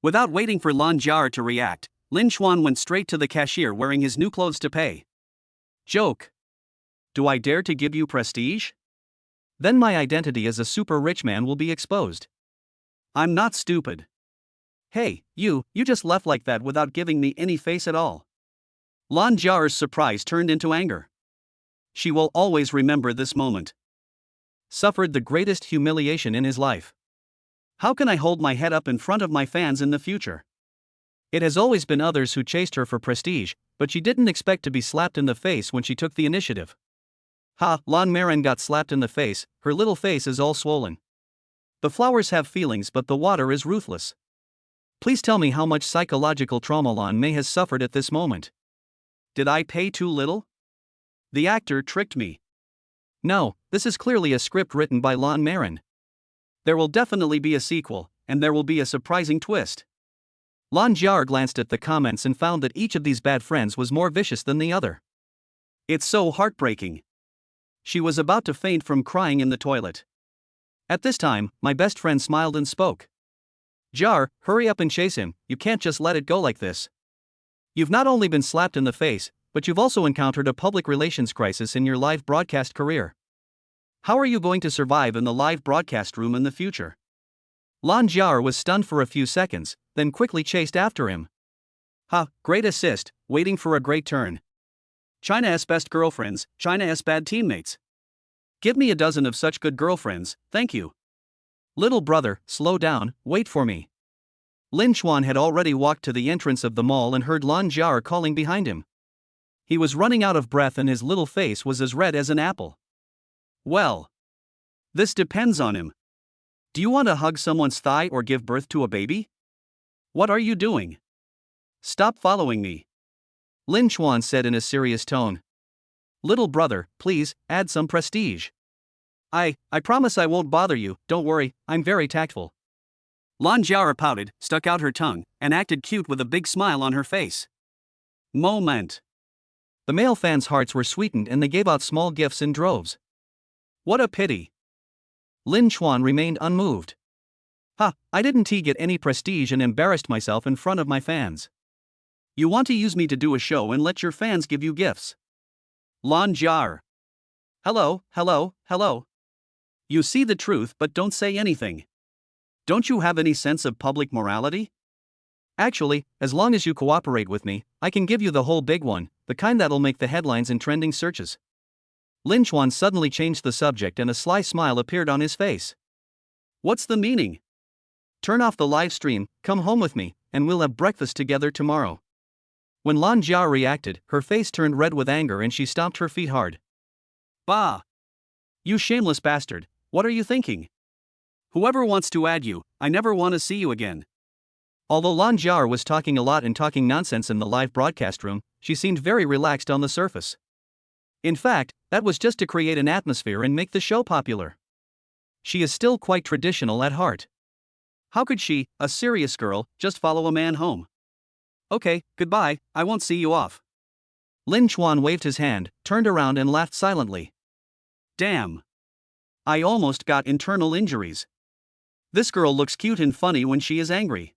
Without waiting for Lan Jiar to react, Lin Xuan went straight to the cashier wearing his new clothes to pay. Joke. Do I dare to give you prestige? Then my identity as a super rich man will be exposed. I'm not stupid. Hey, you just left like that without giving me any face at all. Lan Jiar's surprise turned into anger. She will always remember this moment. Suffered the greatest humiliation in his life. How can I hold my head up in front of my fans in the future? It has always been others who chased her for prestige, but she didn't expect to be slapped in the face when she took the initiative. Lan Marin got slapped in the face, her little face is all swollen. The flowers have feelings but the water is ruthless. Please tell me how much psychological trauma Lan Mei has suffered at this moment. Did I pay too little? The actor tricked me. No, this is clearly a script written by Lan Marin. There will definitely be a sequel, and there will be a surprising twist. Lan Jiar glanced at the comments and found that each of these bad friends was more vicious than the other. It's so heartbreaking. She was about to faint from crying in the toilet. At this time, my best friend smiled and spoke. Jiar, hurry up and chase him, you can't just let it go like this. You've not only been slapped in the face, but you've also encountered a public relations crisis in your live broadcast career. How are you going to survive in the live broadcast room in the future? Lan Jiar was stunned for a few seconds, then quickly chased after him. Great assist, waiting for a great turn. China's best girlfriends, China's bad teammates. Give me a dozen of such good girlfriends, thank you. Little brother, slow down, wait for me. Lin Xuan had already walked to the entrance of the mall and heard Lan Jiar calling behind him. He was running out of breath and his little face was as red as an apple. Well, this depends on him. Do you want to hug someone's thigh or give birth to a baby? What are you doing? Stop following me. Lin Xuan said in a serious tone. Little brother, please, add some prestige. I promise I won't bother you, don't worry, I'm very tactful. Lan Jiar pouted, stuck out her tongue, and acted cute with a big smile on her face. Moment. The male fans' hearts were sweetened and they gave out small gifts in droves. What a pity. Lin Xuan remained unmoved. I didn't get any prestige and embarrassed myself in front of my fans. You want to use me to do a show and let your fans give you gifts. Lan Jiar. Hello. You see the truth but don't say anything. Don't you have any sense of public morality? Actually, as long as you cooperate with me, I can give you the whole big one, the kind that'll make the headlines in trending searches. Lin Xuan suddenly changed the subject and a sly smile appeared on his face. What's the meaning? Turn off the live stream, come home with me, and we'll have breakfast together tomorrow. When Lan Jiar reacted, her face turned red with anger and she stomped her feet hard. Bah! You shameless bastard, what are you thinking? Whoever wants to add you, I never want to see you again. Although Lan Jiar was talking a lot and talking nonsense in the live broadcast room, she seemed very relaxed on the surface. In fact, that was just to create an atmosphere and make the show popular. She is still quite traditional at heart. How could she, a serious girl, just follow a man home? Okay, goodbye, I won't see you off. Lin Xuan waved his hand, turned around and laughed silently. Damn. I almost got internal injuries. This girl looks cute and funny when she is angry.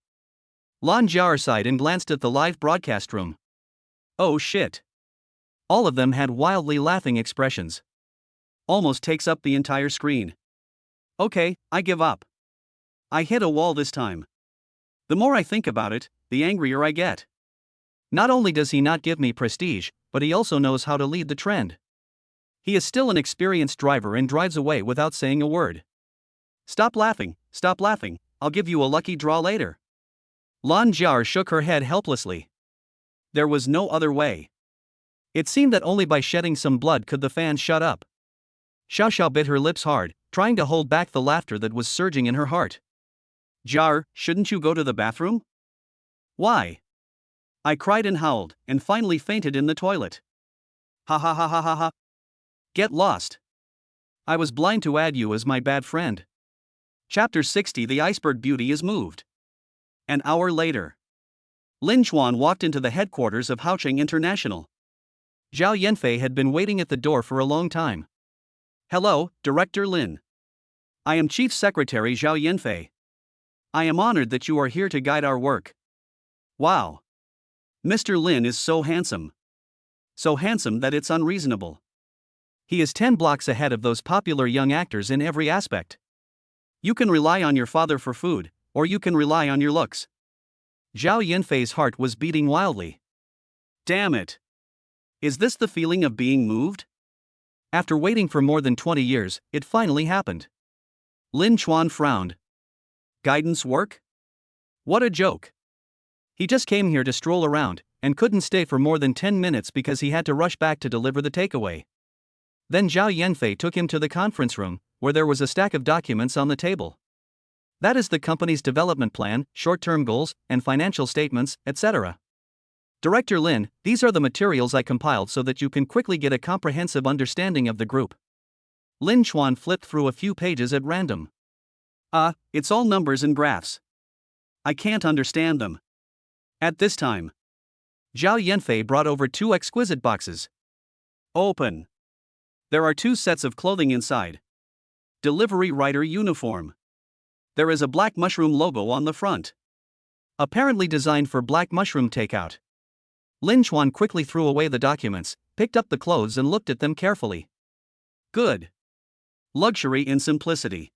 Lan Jiar sighed and glanced at the live broadcast room. Oh shit. All of them had wildly laughing expressions. Almost takes up the entire screen. Okay, I give up. I hit a wall this time. The more I think about it, the angrier I get. Not only does he not give me prestige, but he also knows how to lead the trend. He is still an experienced driver and drives away without saying a word. Stop laughing, I'll give you a lucky draw later. Lan Jiar shook her head helplessly. There was no other way. It seemed that only by shedding some blood could the fan shut up. Xiao Xiao bit her lips hard, trying to hold back the laughter that was surging in her heart. Jar, shouldn't you go to the bathroom? Why? I cried and howled, and finally fainted in the toilet. Ha ha ha ha ha ha. Get lost. I was blind to add you as my bad friend. Chapter 60. The Iceberg Beauty is moved. An hour later, Lin Chuan walked into the headquarters of Haocheng International. Zhao Yanfei had been waiting at the door for a long time. Hello, Director Lin. I am Chief Secretary Zhao Yanfei. I am honored that you are here to guide our work. Wow. Mr. Lin is so handsome. So handsome that it's unreasonable. He is 10 blocks ahead of those popular young actors in every aspect. You can rely on your father for food, or you can rely on your looks. Zhao Yanfei's heart was beating wildly. Damn it. Is this the feeling of being moved? After waiting for more than 20 years, it finally happened. Lin Chuan frowned. Guidance work? What a joke. He just came here to stroll around, and couldn't stay for more than 10 minutes because he had to rush back to deliver the takeaway. Then Zhao Yanfei took him to the conference room, where there was a stack of documents on the table. That is the company's development plan, short-term goals, and financial statements, etc. Director Lin, these are the materials I compiled so that you can quickly get a comprehensive understanding of the group. Lin Chuan flipped through a few pages at random. It's all numbers and graphs. I can't understand them. At this time, Zhao Yanfei brought over 2 exquisite boxes. Open. There are 2 sets of clothing inside. Delivery rider uniform. There is a black mushroom logo on the front. Apparently designed for black mushroom takeout. Lin Chuan quickly threw away the documents, picked up the clothes and looked at them carefully. Good. Luxury in simplicity.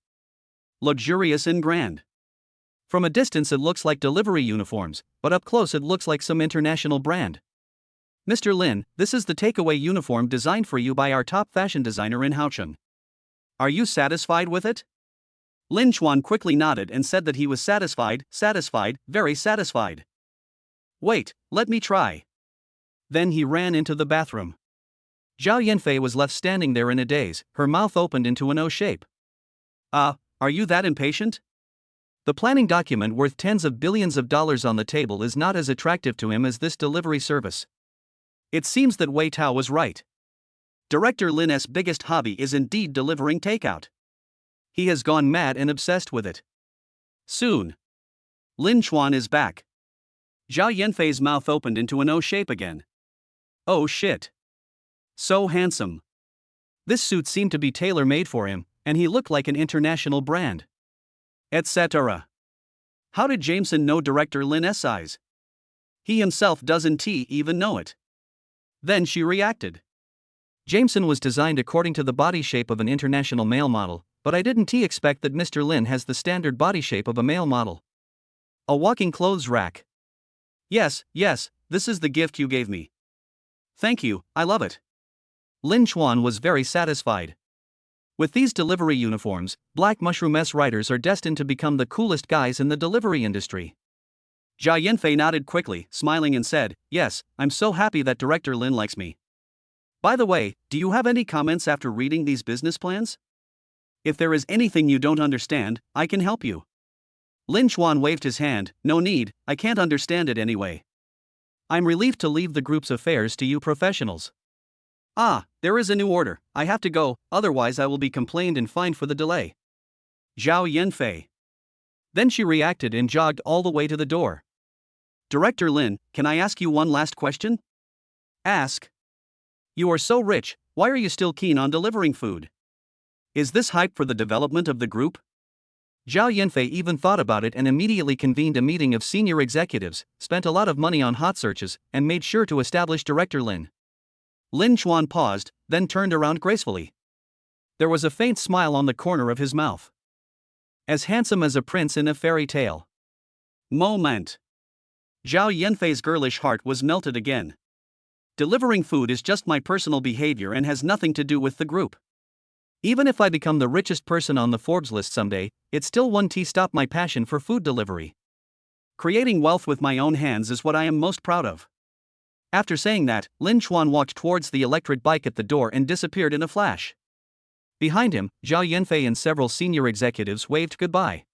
Luxurious and grand. From a distance it looks like delivery uniforms, but up close it looks like some international brand. Mr. Lin, this is the takeaway uniform designed for you by our top fashion designer in Haocheng. Are you satisfied with it? Lin Chuan quickly nodded and said that he was satisfied, very satisfied. Wait, let me try. Then he ran into the bathroom. Zhao Yanfei was left standing there in a daze, her mouth opened into an O shape. Are you that impatient? The planning document worth tens of billions of dollars on the table is not as attractive to him as this delivery service. It seems that Wei Tao was right. Director Lin's biggest hobby is indeed delivering takeout. He has gone mad and obsessed with it. Soon, Lin Chuan is back. Zhao Yanfei's mouth opened into an O shape again. Oh shit. So handsome. This suit seemed to be tailor-made for him, and he looked like an international brand. Etc. How did Jameson know Director Lin's size? He himself doesn't even know it. Then she reacted. Jameson was designed according to the body shape of an international male model, but I didn't expect that Mr. Lin has the standard body shape of a male model. A walking clothes rack. Yes, this is the gift you gave me. Thank you, I love it. Lin Chuan was very satisfied. With these delivery uniforms, Black Mushroom S riders are destined to become the coolest guys in the delivery industry. Zhao Yanfei nodded quickly, smiling and said, yes, I'm so happy that Director Lin likes me. By the way, do you have any comments after reading these business plans? If there is anything you don't understand, I can help you. Lin Chuan waved his hand, no need, I can't understand it anyway. I'm relieved to leave the group's affairs to you professionals. There is a new order, I have to go, otherwise I will be complained and fined for the delay. Zhao Yanfei. Then she reacted and jogged all the way to the door. Director Lin, can I ask you one last question? Ask. You are so rich, why are you still keen on delivering food? Is this hype for the development of the group? Zhao Yanfei even thought about it and immediately convened a meeting of senior executives, spent a lot of money on hot searches, and made sure to establish Director Lin. Lin Chuan paused, then turned around gracefully. There was a faint smile on the corner of his mouth. As handsome as a prince in a fairy tale. Moment. Zhao Yanfei's girlish heart was melted again. Delivering food is just my personal behavior and has nothing to do with the group. Even if I become the richest person on the Forbes list someday, it still won't stop my passion for food delivery. Creating wealth with my own hands is what I am most proud of. After saying that, Lin Chuan walked towards the electric bike at the door and disappeared in a flash. Behind him, Zhao Yanfei and several senior executives waved goodbye.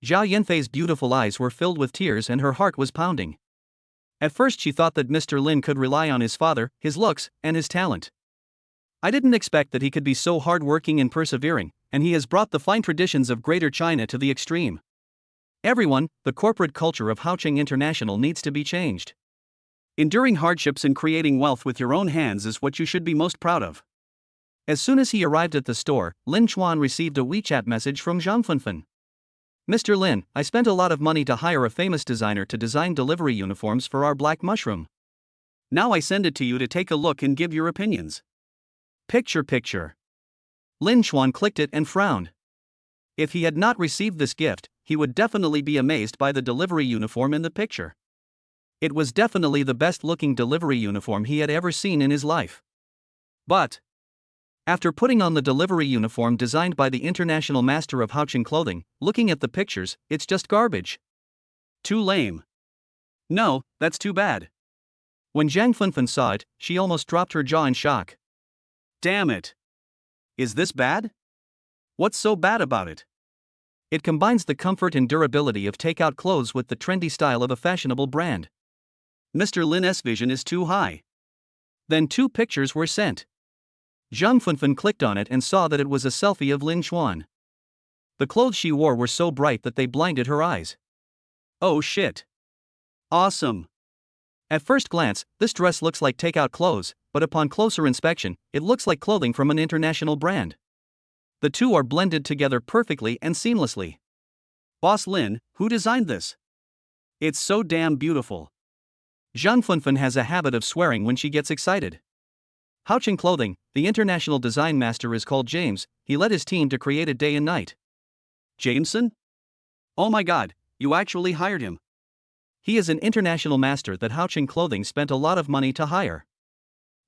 Zhao Yanfei's beautiful eyes were filled with tears and her heart was pounding. At first she thought that Mr. Lin could rely on his father, his looks, and his talent. I didn't expect that he could be so hard-working and persevering, and he has brought the fine traditions of Greater China to the extreme. Everyone, the corporate culture of Haocheng International needs to be changed. Enduring hardships and creating wealth with your own hands is what you should be most proud of. As soon as he arrived at the store, Lin Chuan received a WeChat message from Zhang Funfun. Mr. Lin, I spent a lot of money to hire a famous designer to design delivery uniforms for our Black Mushroom. Now I send it to you to take a look and give your opinions. Picture. Lin Chuan clicked it and frowned. If he had not received this gift, he would definitely be amazed by the delivery uniform in the picture. It was definitely the best-looking delivery uniform he had ever seen in his life. But after putting on the delivery uniform designed by the international master of Haocheng clothing, looking at the pictures, it's just garbage. Too lame. No, that's too bad. When Zhang Funfun saw it, she almost dropped her jaw in shock. Damn it. Is this bad? What's so bad about it? It combines the comfort and durability of takeout clothes with the trendy style of a fashionable brand. Mr. Lin's vision is too high. Then 2 pictures were sent. Zhang Funfun clicked on it and saw that it was a selfie of Lin Chuan. The clothes she wore were so bright that they blinded her eyes. Oh shit. Awesome. At first glance, this dress looks like takeout clothes, but upon closer inspection, it looks like clothing from an international brand. The two are blended together perfectly and seamlessly. Boss Lin, who designed this? It's so damn beautiful. Zhang Funfun has a habit of swearing when she gets excited. Haocheng Clothing, the international design master is called James. He led his team to create it day and night. Jameson? Oh my god, you actually hired him. He is an international master that Haocheng Clothing spent a lot of money to hire.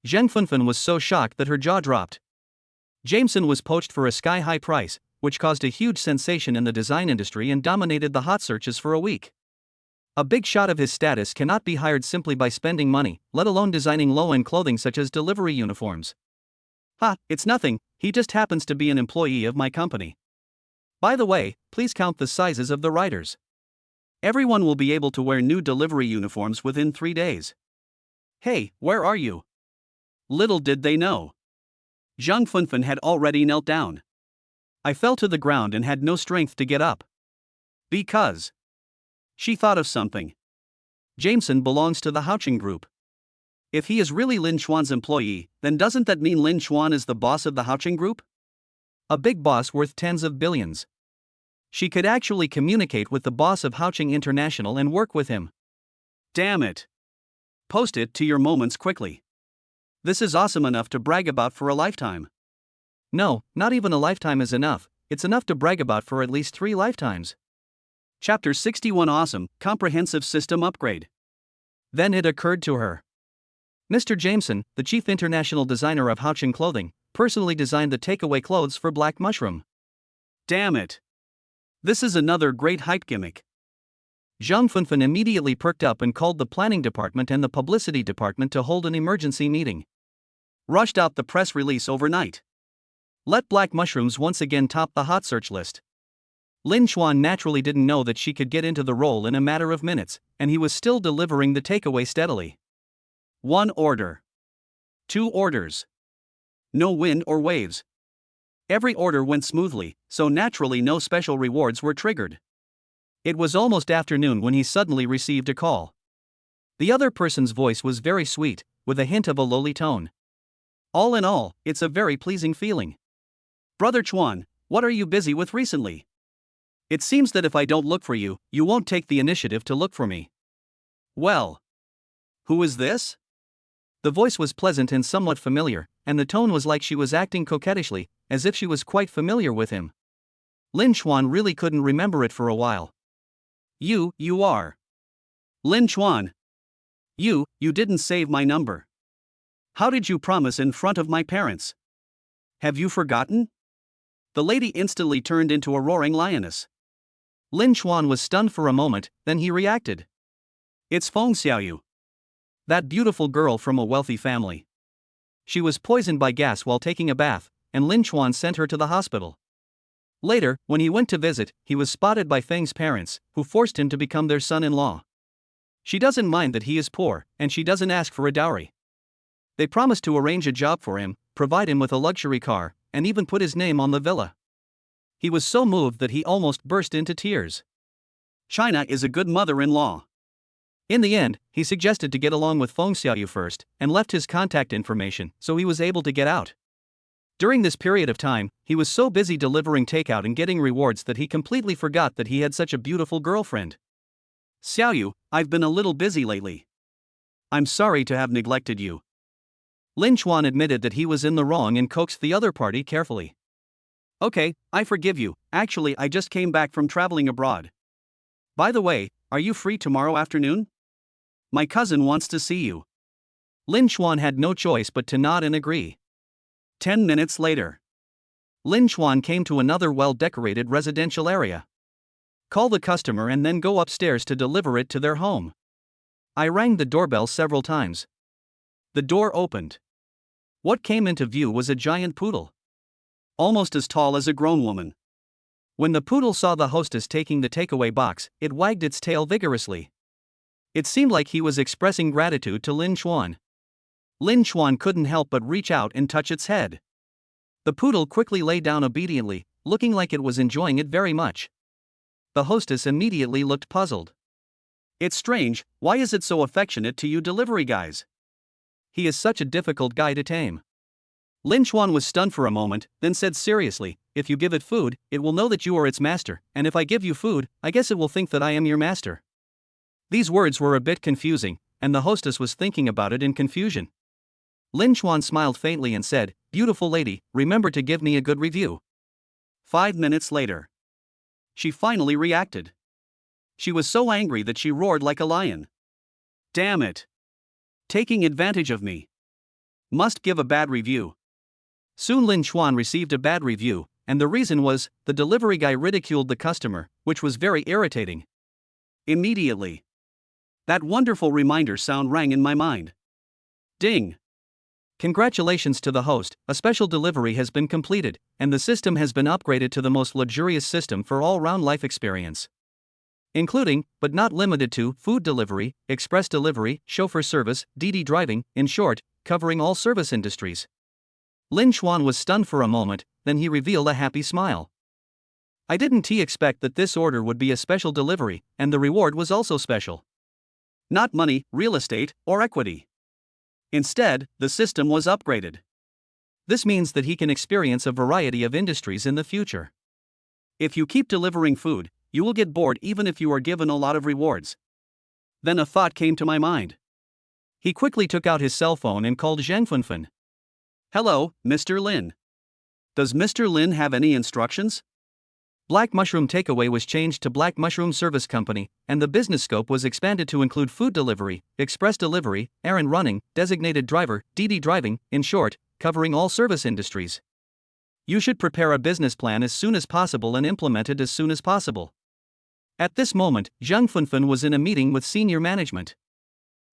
Zhang Funfun was so shocked that her jaw dropped. Jameson was poached for a sky-high price, which caused a huge sensation in the design industry and dominated the hot searches for a week. A big shot of his status cannot be hired simply by spending money, let alone designing low-end clothing such as delivery uniforms. It's nothing, he just happens to be an employee of my company. By the way, please count the sizes of the riders. Everyone will be able to wear new delivery uniforms within 3 days. Hey, where are you? Little did they know. Zhang Funfun had already knelt down. I fell to the ground and had no strength to get up. Because she thought of something. Jameson belongs to the Haocheng Group. If he is really Lin Chuan's employee, then doesn't that mean Lin Chuan is the boss of the Haocheng Group? A big boss worth tens of billions. She could actually communicate with the boss of Haocheng International and work with him. Damn it. Post it to your moments quickly. This is awesome enough to brag about for a lifetime. No, not even a lifetime is enough, it's enough to brag about for at least 3 lifetimes. Chapter 61 Awesome, Comprehensive System Upgrade. Then it occurred to her. Mr. Jameson, the chief international designer of Haocheng Clothing, personally designed the takeaway clothes for Black Mushroom. Damn it. This is another great hype gimmick. Zhang Funfun immediately perked up and called the planning department and the publicity department to hold an emergency meeting. Rushed out the press release overnight. Let Black Mushrooms once again top the hot search list. Lin Chuan naturally didn't know that she could get into the role in a matter of minutes, and he was still delivering the takeaway steadily. 1 order. 2 orders. No wind or waves. Every order went smoothly, so naturally no special rewards were triggered. It was almost afternoon when he suddenly received a call. The other person's voice was very sweet, with a hint of a lowly tone. All in all, it's a very pleasing feeling. Brother Chuan, what are you busy with recently? It seems that if I don't look for you, you won't take the initiative to look for me. Well. Who is this? The voice was pleasant and somewhat familiar, and the tone was like she was acting coquettishly, as if she was quite familiar with him. Lin Chuan really couldn't remember it for a while. You are. Lin Chuan. You didn't save my number. How did you promise in front of my parents? Have you forgotten? The lady instantly turned into a roaring lioness. Lin Chuan was stunned for a moment, then he reacted. It's Feng Xiaoyu. That beautiful girl from a wealthy family. She was poisoned by gas while taking a bath, and Lin Chuan sent her to the hospital. Later, when he went to visit, he was spotted by Feng's parents, who forced him to become their son-in-law. She doesn't mind that he is poor, and she doesn't ask for a dowry. They promised to arrange a job for him, provide him with a luxury car, and even put his name on the villa. He was so moved that he almost burst into tears. China is a good mother-in-law. In the end, he suggested to get along with Feng Xiaoyu first, and left his contact information so he was able to get out. During this period of time, he was so busy delivering takeout and getting rewards that he completely forgot that he had such a beautiful girlfriend. Xiaoyu, I've been a little busy lately. I'm sorry to have neglected you. Lin Chuan admitted that he was in the wrong and coaxed the other party carefully. Okay, I forgive you. Actually, I just came back from traveling abroad. By the way, are you free tomorrow afternoon? My cousin wants to see you. Lin Chuan had no choice but to nod and agree. 10 minutes later. Lin Chuan came to another well-decorated residential area. Call the customer and then go upstairs to deliver it to their home. I rang the doorbell several times. The door opened. What came into view was a giant poodle. Almost as tall as a grown woman. When the poodle saw the hostess taking the takeaway box, it wagged its tail vigorously. It seemed like he was expressing gratitude to Lin Chuan. Lin Chuan couldn't help but reach out and touch its head. The poodle quickly lay down obediently, looking like it was enjoying it very much. The hostess immediately looked puzzled. It's strange, why is it so affectionate to you delivery guys? He is such a difficult guy to tame. Lin Chuan was stunned for a moment, then said seriously, if you give it food, it will know that you are its master, and if I give you food, I guess it will think that I am your master. These words were a bit confusing, and the hostess was thinking about it in confusion. Lin Chuan smiled faintly and said, beautiful lady, remember to give me a good review. 5 minutes later. She finally reacted. She was so angry that she roared like a lion. Damn it. Taking advantage of me. Must give a bad review. Soon Lin Chuan received a bad review, and the reason was, the delivery guy ridiculed the customer, which was very irritating. Immediately. That wonderful reminder sound rang in my mind. Ding. Congratulations to the host, a special delivery has been completed, and the system has been upgraded to the most luxurious system for all-round life experience. Including, but not limited to, food delivery, express delivery, chauffeur service, DD driving, in short, covering all service industries. Lin Chuan was stunned for a moment, then he revealed a happy smile. I didn't expect that this order would be a special delivery, and the reward was also special. Not money, real estate, or equity. Instead, the system was upgraded. This means that he can experience a variety of industries in the future. If you keep delivering food, you will get bored even if you are given a lot of rewards. Then a thought came to my mind. He quickly took out his cell phone and called Zhang Funfun. Hello, Mr. Lin. Does Mr. Lin have any instructions? Black Mushroom Takeaway was changed to Black Mushroom Service Company, and the business scope was expanded to include food delivery, express delivery, errand running, designated driver, DD driving, in short, covering all service industries. You should prepare a business plan as soon as possible and implement it as soon as possible. At this moment, Zhang Funfun was in a meeting with senior management.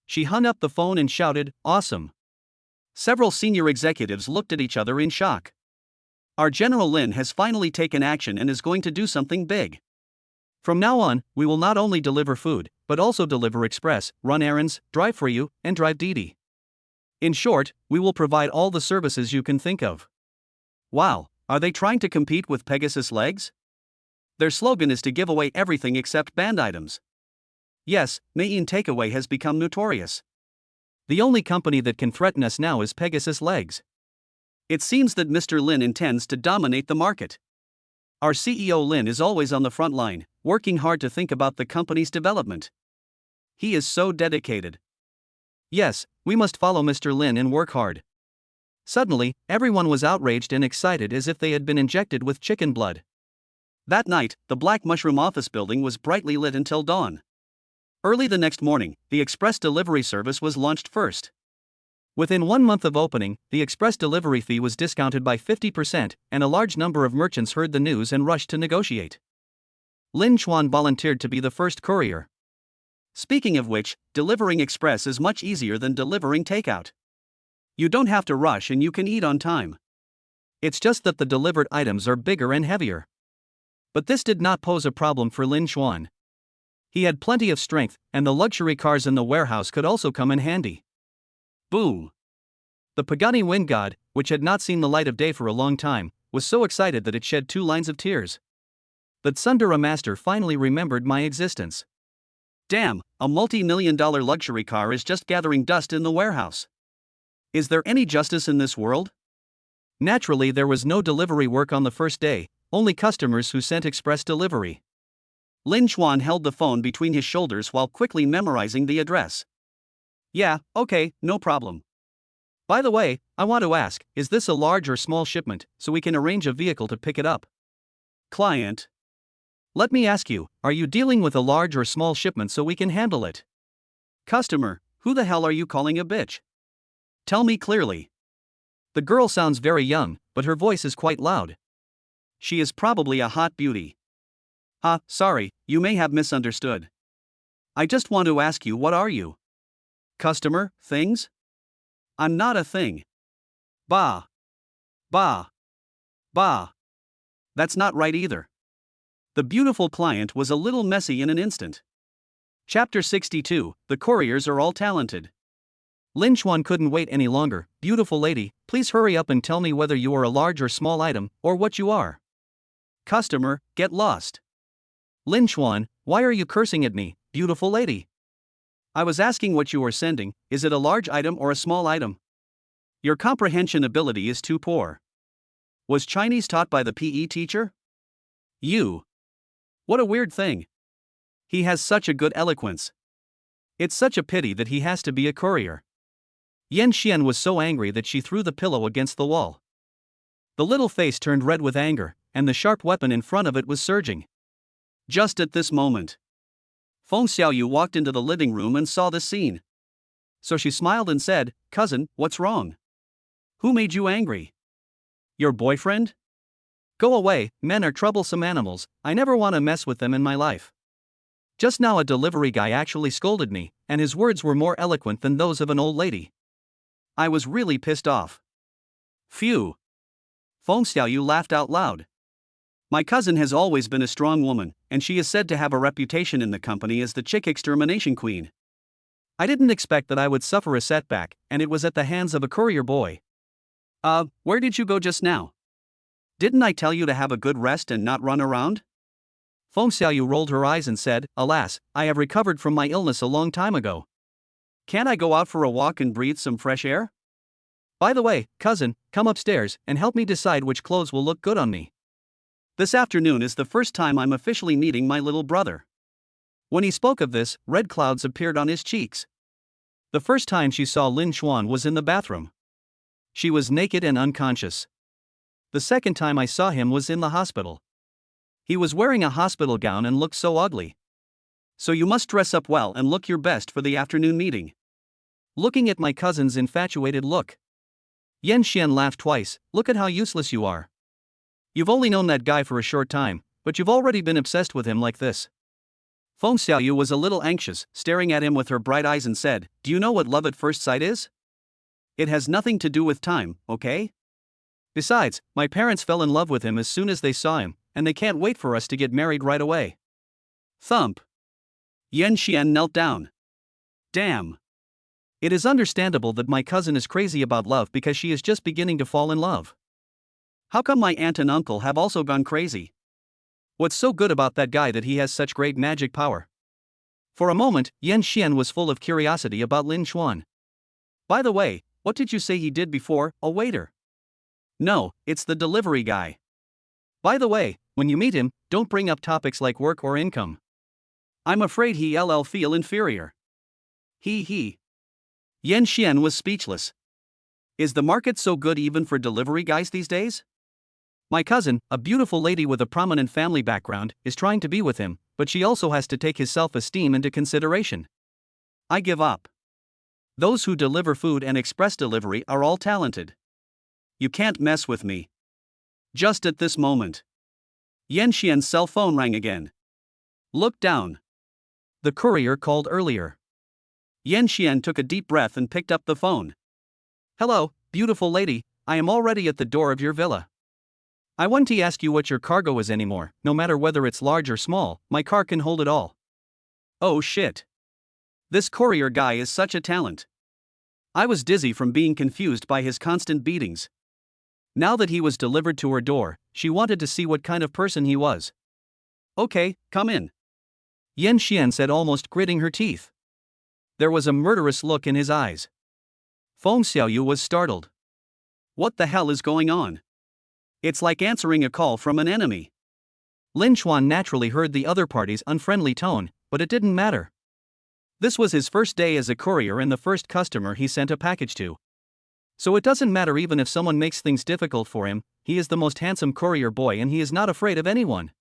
She hung up the phone and shouted, awesome. Several senior executives looked at each other in shock. Our General Lin has finally taken action and is going to do something big. From now on, we will not only deliver food, but also deliver express, run errands, drive for you, and drive DD. In short, we will provide all the services you can think of. Wow, are they trying to compete with Pegasus Legs? Their slogan is to give away everything except banned items. Yes, Mayin Takeaway has become notorious. The only company that can threaten us now is Pegasus Legs. It seems that Mr. Lin intends to dominate the market. Our CEO Lin is always on the front line, working hard to think about the company's development. He is so dedicated. Yes, we must follow Mr. Lin and work hard. Suddenly, everyone was outraged and excited as if they had been injected with chicken blood. That night, the Black Mushroom office building was brightly lit until dawn. Early the next morning, the express delivery service was launched first. Within 1 month of opening, the express delivery fee was discounted by 50%, and a large number of merchants heard the news and rushed to negotiate. Lin Chuan volunteered to be the first courier. Speaking of which, delivering express is much easier than delivering takeout. You don't have to rush and you can eat on time. It's just that the delivered items are bigger and heavier. But this did not pose a problem for Lin Chuan. He had plenty of strength, and the luxury cars in the warehouse could also come in handy. Boom! The Pagani Wind God, which had not seen the light of day for a long time, was so excited that it shed 2 lines of tears. The Tsundere master finally remembered my existence. Damn, a multi-million-dollar luxury car is just gathering dust in the warehouse. Is there any justice in this world? Naturally, there was no delivery work on the first day, only customers who sent express delivery. Lin Chuan held the phone between his shoulders while quickly memorizing the address. Yeah, okay, no problem. By the way, I want to ask, is this a large or small shipment, so we can arrange a vehicle to pick it up? Client. Let me ask you, are you dealing with a large or small shipment so we can handle it? Customer, who the hell are you calling a bitch? Tell me clearly. The girl sounds very young, but her voice is quite loud. She is probably a hot beauty. Sorry, you may have misunderstood. I just want to ask you, what are you? Customer, things? I'm not a thing. Bah. Bah. Bah. That's not right either. The beautiful client was a little messy in an instant. Chapter 62, The Couriers Are All Talented. Lin Chuan couldn't wait any longer. Beautiful lady, please hurry up and tell me whether you are a large or small item, or what you are. Customer, get lost. Lin Chuan, why are you cursing at me, beautiful lady? I was asking what you are sending, is it a large item or a small item? Your comprehension ability is too poor. Was Chinese taught by the PE teacher? You. What a weird thing. He has such a good eloquence. It's such a pity that he has to be a courier. Yan Xian was so angry that she threw the pillow against the wall. The little face turned red with anger, and the sharp weapon in front of it was surging. Just at this moment, Feng Xiaoyu walked into the living room and saw the scene. So she smiled and said, "Cousin, what's wrong? Who made you angry? Your boyfriend? Go away, men are troublesome animals, I never want to mess with them in my life." Just now a delivery guy actually scolded me, and his words were more eloquent than those of an old lady. I was really pissed off. Phew. Feng Xiaoyu laughed out loud. My cousin has always been a strong woman, and she is said to have a reputation in the company as the chick extermination queen. I didn't expect that I would suffer a setback, and it was at the hands of a courier boy. Where did you go just now? Didn't I tell you to have a good rest and not run around? Feng Xiaoyu rolled her eyes and said, "Alas, I have recovered from my illness a long time ago. Can't I go out for a walk and breathe some fresh air? By the way, cousin, come upstairs and help me decide which clothes will look good on me. This afternoon is the first time I'm officially meeting my little brother." When he spoke of this, red clouds appeared on his cheeks. The first time she saw Lin Chuan was in the bathroom. She was naked and unconscious. The second time I saw him was in the hospital. He was wearing a hospital gown and looked so ugly. So you must dress up well and look your best for the afternoon meeting. Looking at my cousin's infatuated look, Yan Xian laughed twice. Look at how useless you are. You've only known that guy for a short time, but you've already been obsessed with him like this. Feng Xiaoyu was a little anxious, staring at him with her bright eyes and said, "Do you know what love at first sight is? It has nothing to do with time, okay? Besides, my parents fell in love with him as soon as they saw him, and they can't wait for us to get married right away." Thump. Yan Xian knelt down. Damn. It is understandable that my cousin is crazy about love because she is just beginning to fall in love. How come my aunt and uncle have also gone crazy? What's so good about that guy that he has such great magic power? For a moment, Yan Xian was full of curiosity about Lin Chuan. By the way, what did you say he did before, a waiter? No, it's the delivery guy. By the way, when you meet him, don't bring up topics like work or income. I'm afraid he'll feel inferior. He. Yan Xian was speechless. Is the market so good even for delivery guys these days? My cousin, a beautiful lady with a prominent family background, is trying to be with him, but she also has to take his self-esteem into consideration. I give up. Those who deliver food and express delivery are all talented. You can't mess with me. Just at this moment, Yan Xian's cell phone rang again. Look down. The courier called earlier. Yan Xian took a deep breath and picked up the phone. Hello, beautiful lady, I am already at the door of your villa. I want to ask you what your cargo is anymore, no matter whether it's large or small, my car can hold it all. Oh shit. This courier guy is such a talent. I was dizzy from being confused by his constant beatings. Now that he was delivered to her door, she wanted to see what kind of person he was. Okay, come in. Yan Xian said, almost gritting her teeth. There was a murderous look in his eyes. Feng Xiaoyu was startled. What the hell is going on? It's like answering a call from an enemy. Lin Chuan naturally heard the other party's unfriendly tone, but it didn't matter. This was his first day as a courier and the first customer he sent a package to. So it doesn't matter even if someone makes things difficult for him, he is the most handsome courier boy and he is not afraid of anyone.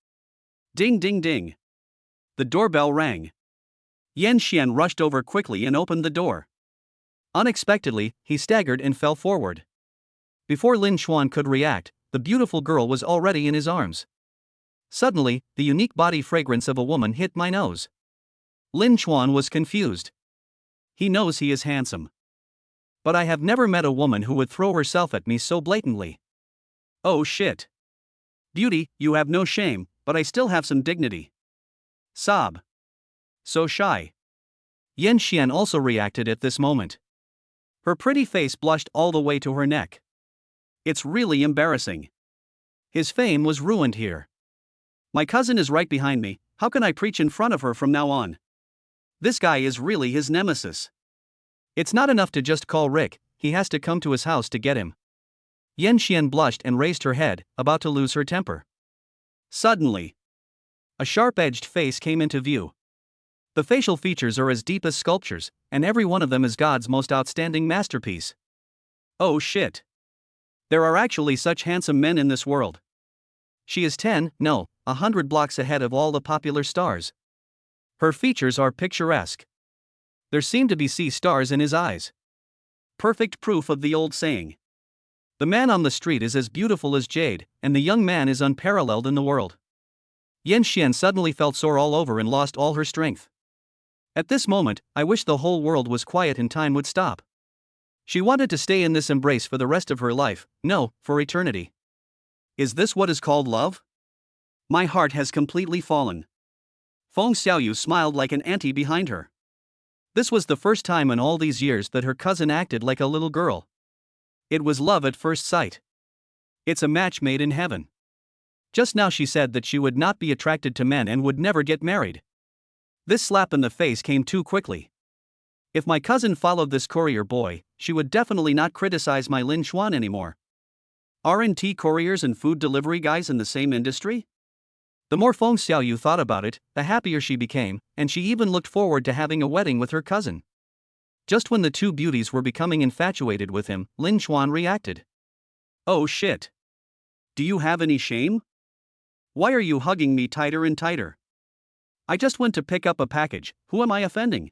Ding ding ding. The doorbell rang. Yan Xian rushed over quickly and opened the door. Unexpectedly, he staggered and fell forward. Before Lin Chuan could react, the beautiful girl was already in his arms. Suddenly, the unique body fragrance of a woman hit my nose. Lin Chuan was confused. He knows he is handsome. But I have never met a woman who would throw herself at me so blatantly. Oh shit. Beauty, you have no shame, but I still have some dignity. Sob. So shy. Yan Xian also reacted at this moment. Her pretty face blushed all the way to her neck. It's really embarrassing. His fame was ruined here. My cousin is right behind me, how can I preach in front of her from now on? This guy is really his nemesis. It's not enough to just call Rick, he has to come to his house to get him. Yan Xian blushed and raised her head, about to lose her temper. Suddenly, a sharp-edged face came into view. The facial features are as deep as sculptures, and every one of them is God's most outstanding masterpiece. Oh shit. There are actually such handsome men in this world. She is 100 blocks ahead of all the popular stars. Her features are picturesque. There seem to be sea stars in his eyes. Perfect proof of the old saying. The man on the street is as beautiful as jade, and the young man is unparalleled in the world. Yan Xian suddenly felt sore all over and lost all her strength. At this moment, I wish the whole world was quiet and time would stop. She wanted to stay in this embrace for the rest of her life, no, for eternity. Is this what is called love? My heart has completely fallen. Feng Xiaoyu smiled like an auntie behind her. This was the first time in all these years that her cousin acted like a little girl. It was love at first sight. It's a match made in heaven. Just now she said that she would not be attracted to men and would never get married. This slap in the face came too quickly. If my cousin followed this courier boy, she would definitely not criticize my Lin Chuan anymore. Aren't couriers and food delivery guys in the same industry? The more Feng Xiaoyu thought about it, the happier she became, and she even looked forward to having a wedding with her cousin. Just when the two beauties were becoming infatuated with him, Lin Chuan reacted. Oh shit. Do you have any shame? Why are you hugging me tighter and tighter? I just went to pick up a package, who am I offending?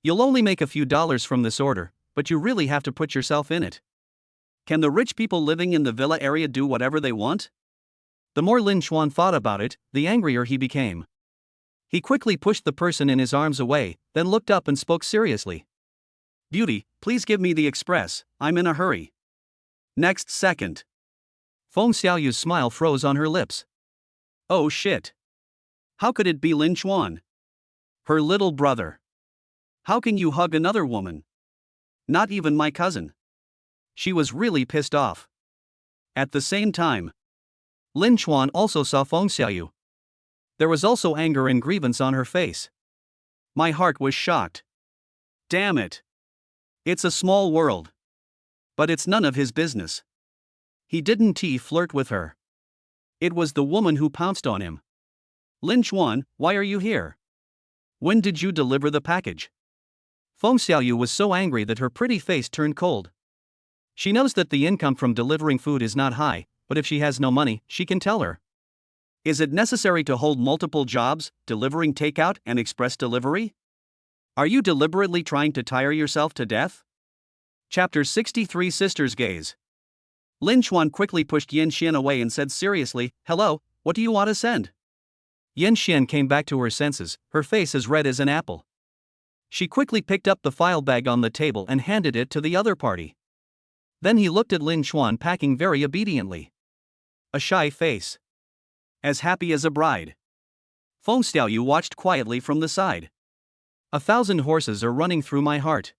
You'll only make a few dollars from this order, but you really have to put yourself in it. Can the rich people living in the villa area do whatever they want? The more Lin Chuan thought about it, the angrier he became. He quickly pushed the person in his arms away, then looked up and spoke seriously. Beauty, please give me the express, I'm in a hurry. Next second. Feng Xiaoyu's smile froze on her lips. Oh shit. How could it be Lin Chuan? Her little brother. How can you hug another woman? Not even my cousin. She was really pissed off. At the same time, Lin Chuan also saw Feng Xiaoyu. There was also anger and grievance on her face. My heart was shocked. Damn it. It's a small world. But it's none of his business. He didn't flirt with her. It was the woman who pounced on him. Lin Chuan, why are you here? When did you deliver the package? Feng Xiaoyu was so angry that her pretty face turned cold. She knows that the income from delivering food is not high, but if she has no money, she can tell her. Is it necessary to hold multiple jobs, delivering takeout and express delivery? Are you deliberately trying to tire yourself to death? Chapter 63 Sisters Gaze. Lin Chuan quickly pushed Yin Xian away and said seriously, "Hello, what do you want to send?" Yin Xian came back to her senses, her face as red as an apple. She quickly picked up the file bag on the table and handed it to the other party. Then he looked at Lin Chuan packing very obediently. A shy face. As happy as a bride. Feng Xiaoyu watched quietly from the side. 1,000 horses are running through my heart.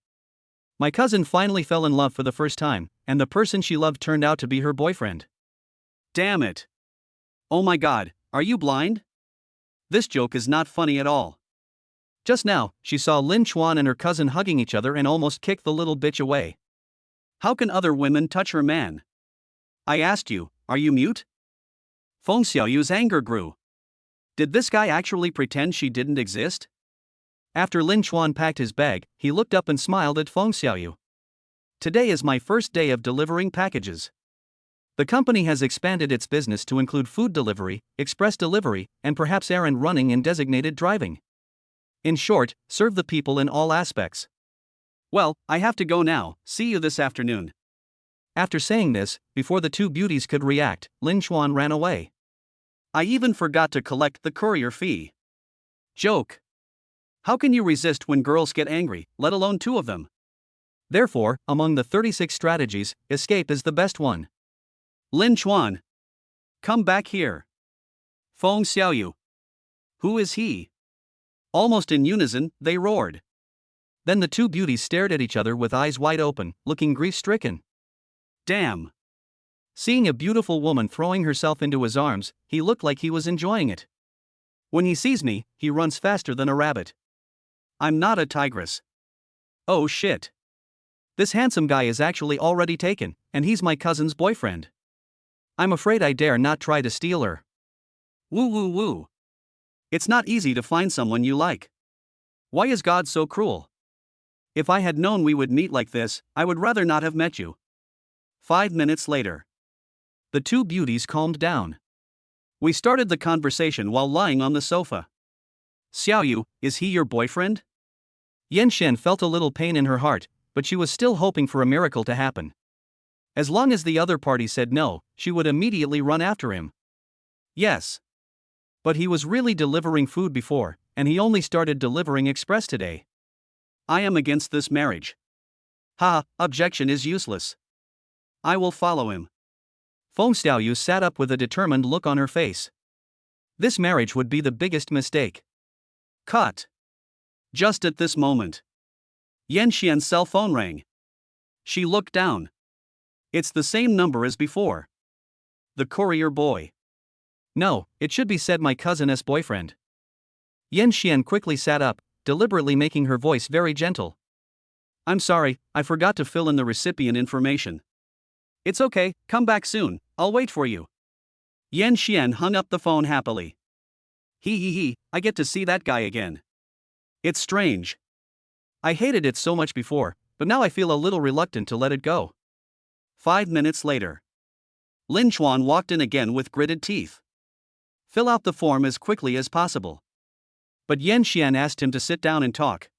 My cousin finally fell in love for the first time, and the person she loved turned out to be her boyfriend. Damn it. Oh my god, are you blind? This joke is not funny at all. Just now, she saw Lin Chuan and her cousin hugging each other and almost kicked the little bitch away. How can other women touch her man? I asked you, are you mute? Feng Xiaoyu's anger grew. Did this guy actually pretend she didn't exist? After Lin Chuan packed his bag, he looked up and smiled at Feng Xiaoyu. Today is my first day of delivering packages. The company has expanded its business to include food delivery, express delivery, and perhaps errand running and designated driving. In short, serve the people in all aspects. Well, I have to go now, see you this afternoon. After saying this, before the two beauties could react, Lin Chuan ran away. I even forgot to collect the courier fee. Joke. How can you resist when girls get angry, let alone two of them? Therefore, among the 36 strategies, escape is the best one. Lin Chuan. Come back here. Feng Xiaoyu. Who is he? Almost in unison, they roared. Then the two beauties stared at each other with eyes wide open, looking grief-stricken. Damn. Seeing a beautiful woman throwing herself into his arms, he looked like he was enjoying it. When he sees me, he runs faster than a rabbit. I'm not a tigress. Oh shit. This handsome guy is actually already taken, and he's my cousin's boyfriend. I'm afraid I dare not try to steal her. Woo woo woo. It's not easy to find someone you like. Why is God so cruel? If I had known we would meet like this, I would rather not have met you. 5 minutes later. The two beauties calmed down. We started the conversation while lying on the sofa. Xiaoyu, is he your boyfriend? Yin Xian felt a little pain in her heart, but she was still hoping for a miracle to happen. As long as the other party said no, she would immediately run after him. Yes. But he was really delivering food before, and he only started delivering express today. I am against this marriage. Ha, objection is useless. I will follow him. Feng Xiaoyu sat up with a determined look on her face. This marriage would be the biggest mistake. Cut. Just at this moment, Yen Xian's cell phone rang. She looked down. It's the same number as before. The courier boy. No, it should be said my cousin's boyfriend. Yen Xian quickly sat up, deliberately making her voice very gentle. I'm sorry, I forgot to fill in the recipient information. It's okay, come back soon, I'll wait for you. Yen Xian hung up the phone happily. He, I get to see that guy again. It's strange. I hated it so much before, but now I feel a little reluctant to let it go. 5 minutes later. Lin Chuan walked in again with gritted teeth. Fill out the form as quickly as possible. But Yen Xian asked him to sit down and talk.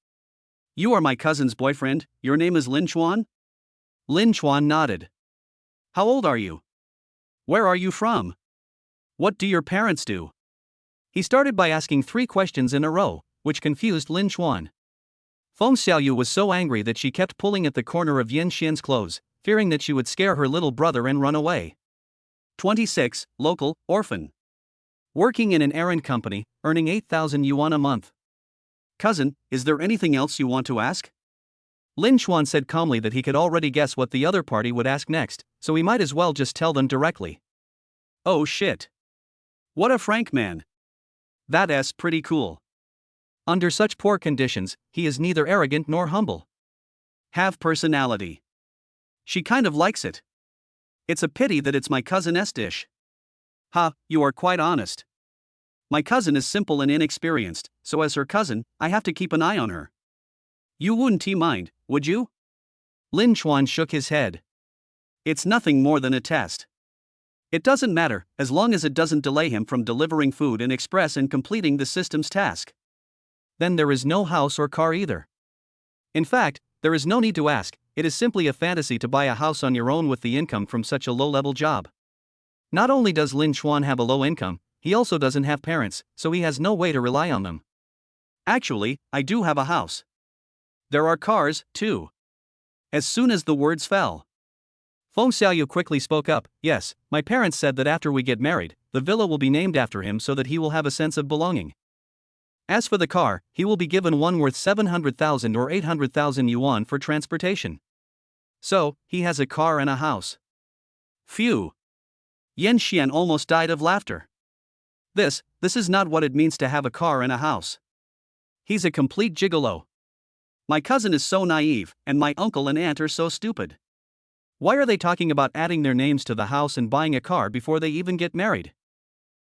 You are my cousin's boyfriend, your name is Lin Chuan? Lin Chuan nodded. How old are you? Where are you from? What do your parents do? He started by asking 3 questions in a row, which confused Lin Chuan. Feng Xiaoyu was so angry that she kept pulling at the corner of Yin Xian's clothes, fearing that she would scare her little brother and run away. 26, local, orphan. Working in an errand company, earning 8,000 yuan a month. Cousin, is there anything else you want to ask? Lin Chuan said calmly that he could already guess what the other party would ask next, so he might as well just tell them directly. Oh shit. What a frank man. That's pretty cool. Under such poor conditions, he is neither arrogant nor humble. Have personality. She kind of likes it. It's a pity that it's my cousin's dish. Ha, you are quite honest. My cousin is simple and inexperienced, so as her cousin, I have to keep an eye on her. You wouldn't mind, would you? Lin Chuan shook his head. It's nothing more than a test. It doesn't matter, as long as it doesn't delay him from delivering food in express and completing the system's task. Then there is no house or car either. In fact, there is no need to ask, it is simply a fantasy to buy a house on your own with the income from such a low-level job. Not only does Lin Chuan have a low income, he also doesn't have parents, so he has no way to rely on them. Actually, I do have a house. There are cars, too. As soon as the words fell, Feng Xiaoyu quickly spoke up, yes, my parents said that after we get married, the villa will be named after him so that he will have a sense of belonging. As for the car, he will be given one worth 700,000 or 800,000 yuan for transportation. So, he has a car and a house. Phew. Yan Xian almost died of laughter. This is not what it means to have a car and a house. He's a complete gigolo. My cousin is so naive, and my uncle and aunt are so stupid. Why are they talking about adding their names to the house and buying a car before they even get married?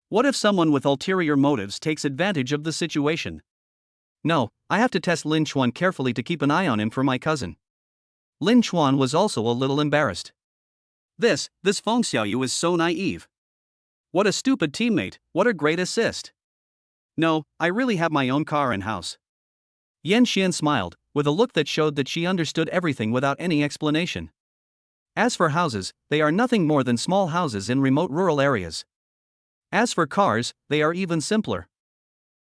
What if someone with ulterior motives takes advantage of the situation? No, I have to test Lin Chuan carefully to keep an eye on him for my cousin. Lin Chuan was also a little embarrassed. This Feng Xiaoyu is so naive. What a stupid teammate, what a great assist. No, I really have my own car and house. Yan Xian smiled, with a look that showed that she understood everything without any explanation. As for houses, they are nothing more than small houses in remote rural areas. As for cars, they are even simpler.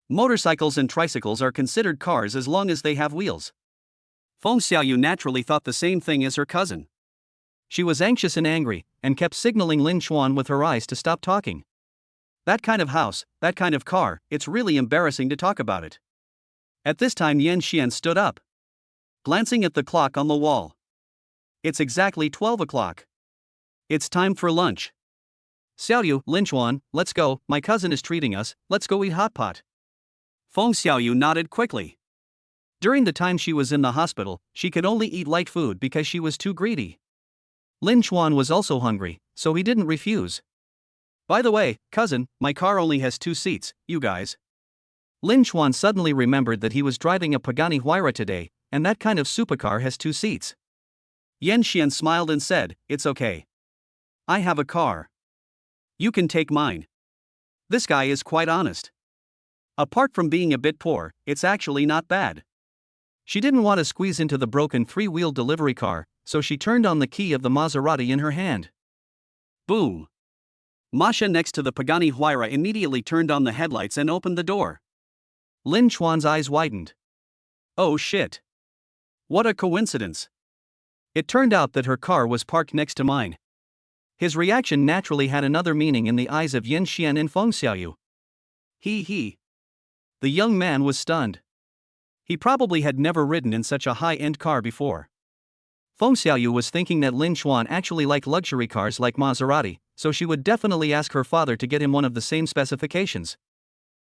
Motorcycles and tricycles are considered cars as long as they have wheels. Feng Xiaoyu naturally thought the same thing as her cousin. She was anxious and angry, and kept signaling Lin Chuan with her eyes to stop talking. That kind of house, that kind of car, it's really embarrassing to talk about it. At this time Yan Xian stood up, glancing at the clock on the wall. It's exactly 12 o'clock. It's time for lunch. Xiaoyu, Lin Chuan, let's go, my cousin is treating us, let's go eat hot pot. Feng Xiaoyu nodded quickly. During the time she was in the hospital, she could only eat light food because she was too greedy. Lin Chuan was also hungry, so he didn't refuse. By the way, cousin, my car only has 2 seats, you guys. Lin Chuan suddenly remembered that he was driving a Pagani Huayra today, and that kind of supercar has 2 seats. Yan Xian smiled and said, it's okay. I have a car. You can take mine. This guy is quite honest. Apart from being a bit poor, it's actually not bad. She didn't want to squeeze into the broken 3-wheel delivery car, so she turned on the key of the Maserati in her hand. Boom. Masha next to the Pagani Huayra immediately turned on the headlights and opened the door. Lin Chuan's eyes widened. Oh shit. What a coincidence. It turned out that her car was parked next to mine. His reaction naturally had another meaning in the eyes of Yan Xian and Feng Xiaoyu. He. The young man was stunned. He probably had never ridden in such a high-end car before. Feng Xiaoyu was thinking that Lin Chuan actually liked luxury cars like Maserati, so she would definitely ask her father to get him one of the same specifications.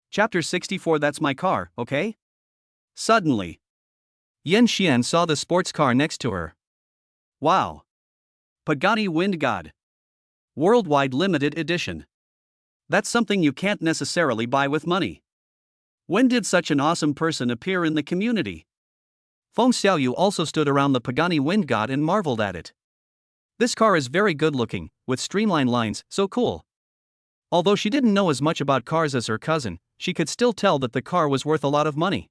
Chapter 64. That's my car, okay? Suddenly, Yan Xian saw the sports car next to her. Wow. Pagani Wind God. Worldwide limited edition. That's something you can't necessarily buy with money. When did such an awesome person appear in the community? Feng Xiaoyu also stood around the Pagani Wind God and marveled at it. This car is very good looking, with streamlined lines, so cool. Although she didn't know as much about cars as her cousin, she could still tell that the car was worth a lot of money.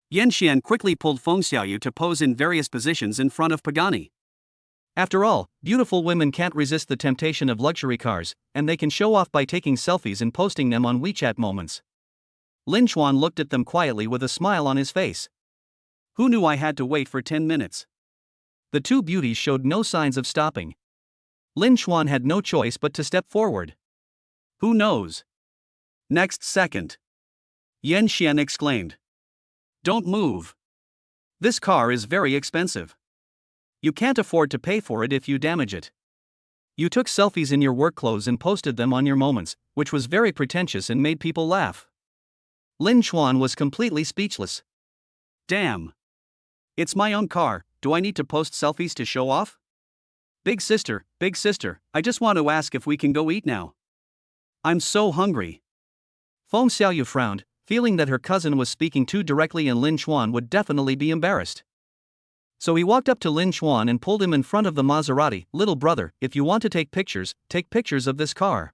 Yan Xian quickly pulled Feng Xiaoyu to pose in various positions in front of Pagani. After all, beautiful women can't resist the temptation of luxury cars, and they can show off by taking selfies and posting them on WeChat moments. Lin Chuan looked at them quietly with a smile on his face. Who knew I had to wait for 10 minutes? The two beauties showed no signs of stopping. Lin Chuan had no choice but to step forward. Who knows? Next second, Yan Xian exclaimed. Don't move. This car is very expensive. You can't afford to pay for it if you damage it. You took selfies in your work clothes and posted them on your moments, which was very pretentious and made people laugh. Lin Chuan was completely speechless. Damn. It's my own car, do I need to post selfies to show off? Big sister, I just want to ask if we can go eat now. I'm so hungry. Feng Xiaoyu frowned, feeling that her cousin was speaking too directly and Lin Chuan would definitely be embarrassed. So he walked up to Lin Chuan and pulled him in front of the Maserati. Little brother, if you want to take pictures of this car.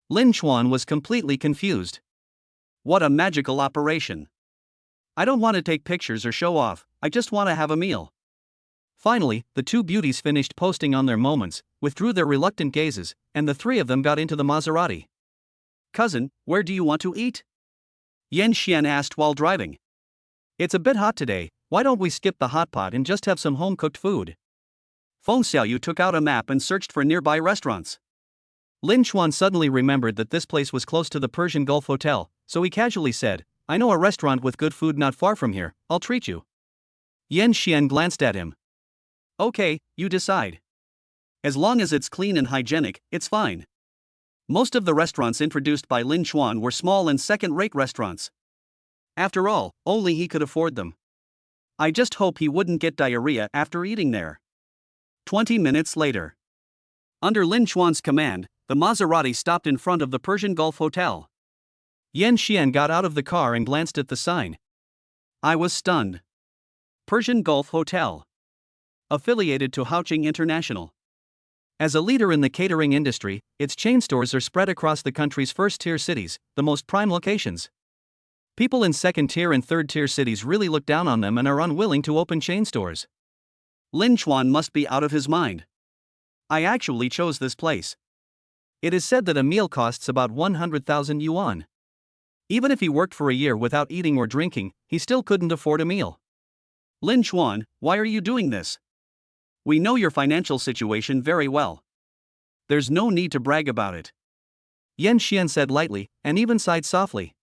Lin Chuan was completely confused. What a magical operation. I don't want to take pictures or show off, I just want to have a meal. Finally, the two beauties finished posting on their moments, withdrew their reluctant gazes, and the three of them got into the Maserati. Cousin, where do you want to eat? Yan Xian asked while driving. It's a bit hot today, why don't we skip the hot pot and just have some home-cooked food? Feng Xiaoyu took out a map and searched for nearby restaurants. Lin Chuan suddenly remembered that this place was close to the Persian Gulf Hotel, so he casually said, I know a restaurant with good food not far from here, I'll treat you. Yan Xian glanced at him. Okay, you decide. As long as it's clean and hygienic, it's fine. Most of the restaurants introduced by Lin Chuan were small and second-rate restaurants. After all, only he could afford them. I just hope he wouldn't get diarrhea after eating there. 20 minutes later. Under Lin Chuan's command, the Maserati stopped in front of the Persian Gulf Hotel. Yan Xian got out of the car and glanced at the sign. I was stunned. Persian Gulf Hotel. Affiliated to Haoqing International. As a leader in the catering industry, its chain stores are spread across the country's first-tier cities, the most prime locations. People in second-tier and third-tier cities really look down on them and are unwilling to open chain stores. Lin Chuan must be out of his mind. I actually chose this place. It is said that a meal costs about 100,000 yuan. Even if he worked for a year without eating or drinking, he still couldn't afford a meal. Lin Chuan, why are you doing this? We know your financial situation very well. There's no need to brag about it. Yan Xian said lightly, and even sighed softly.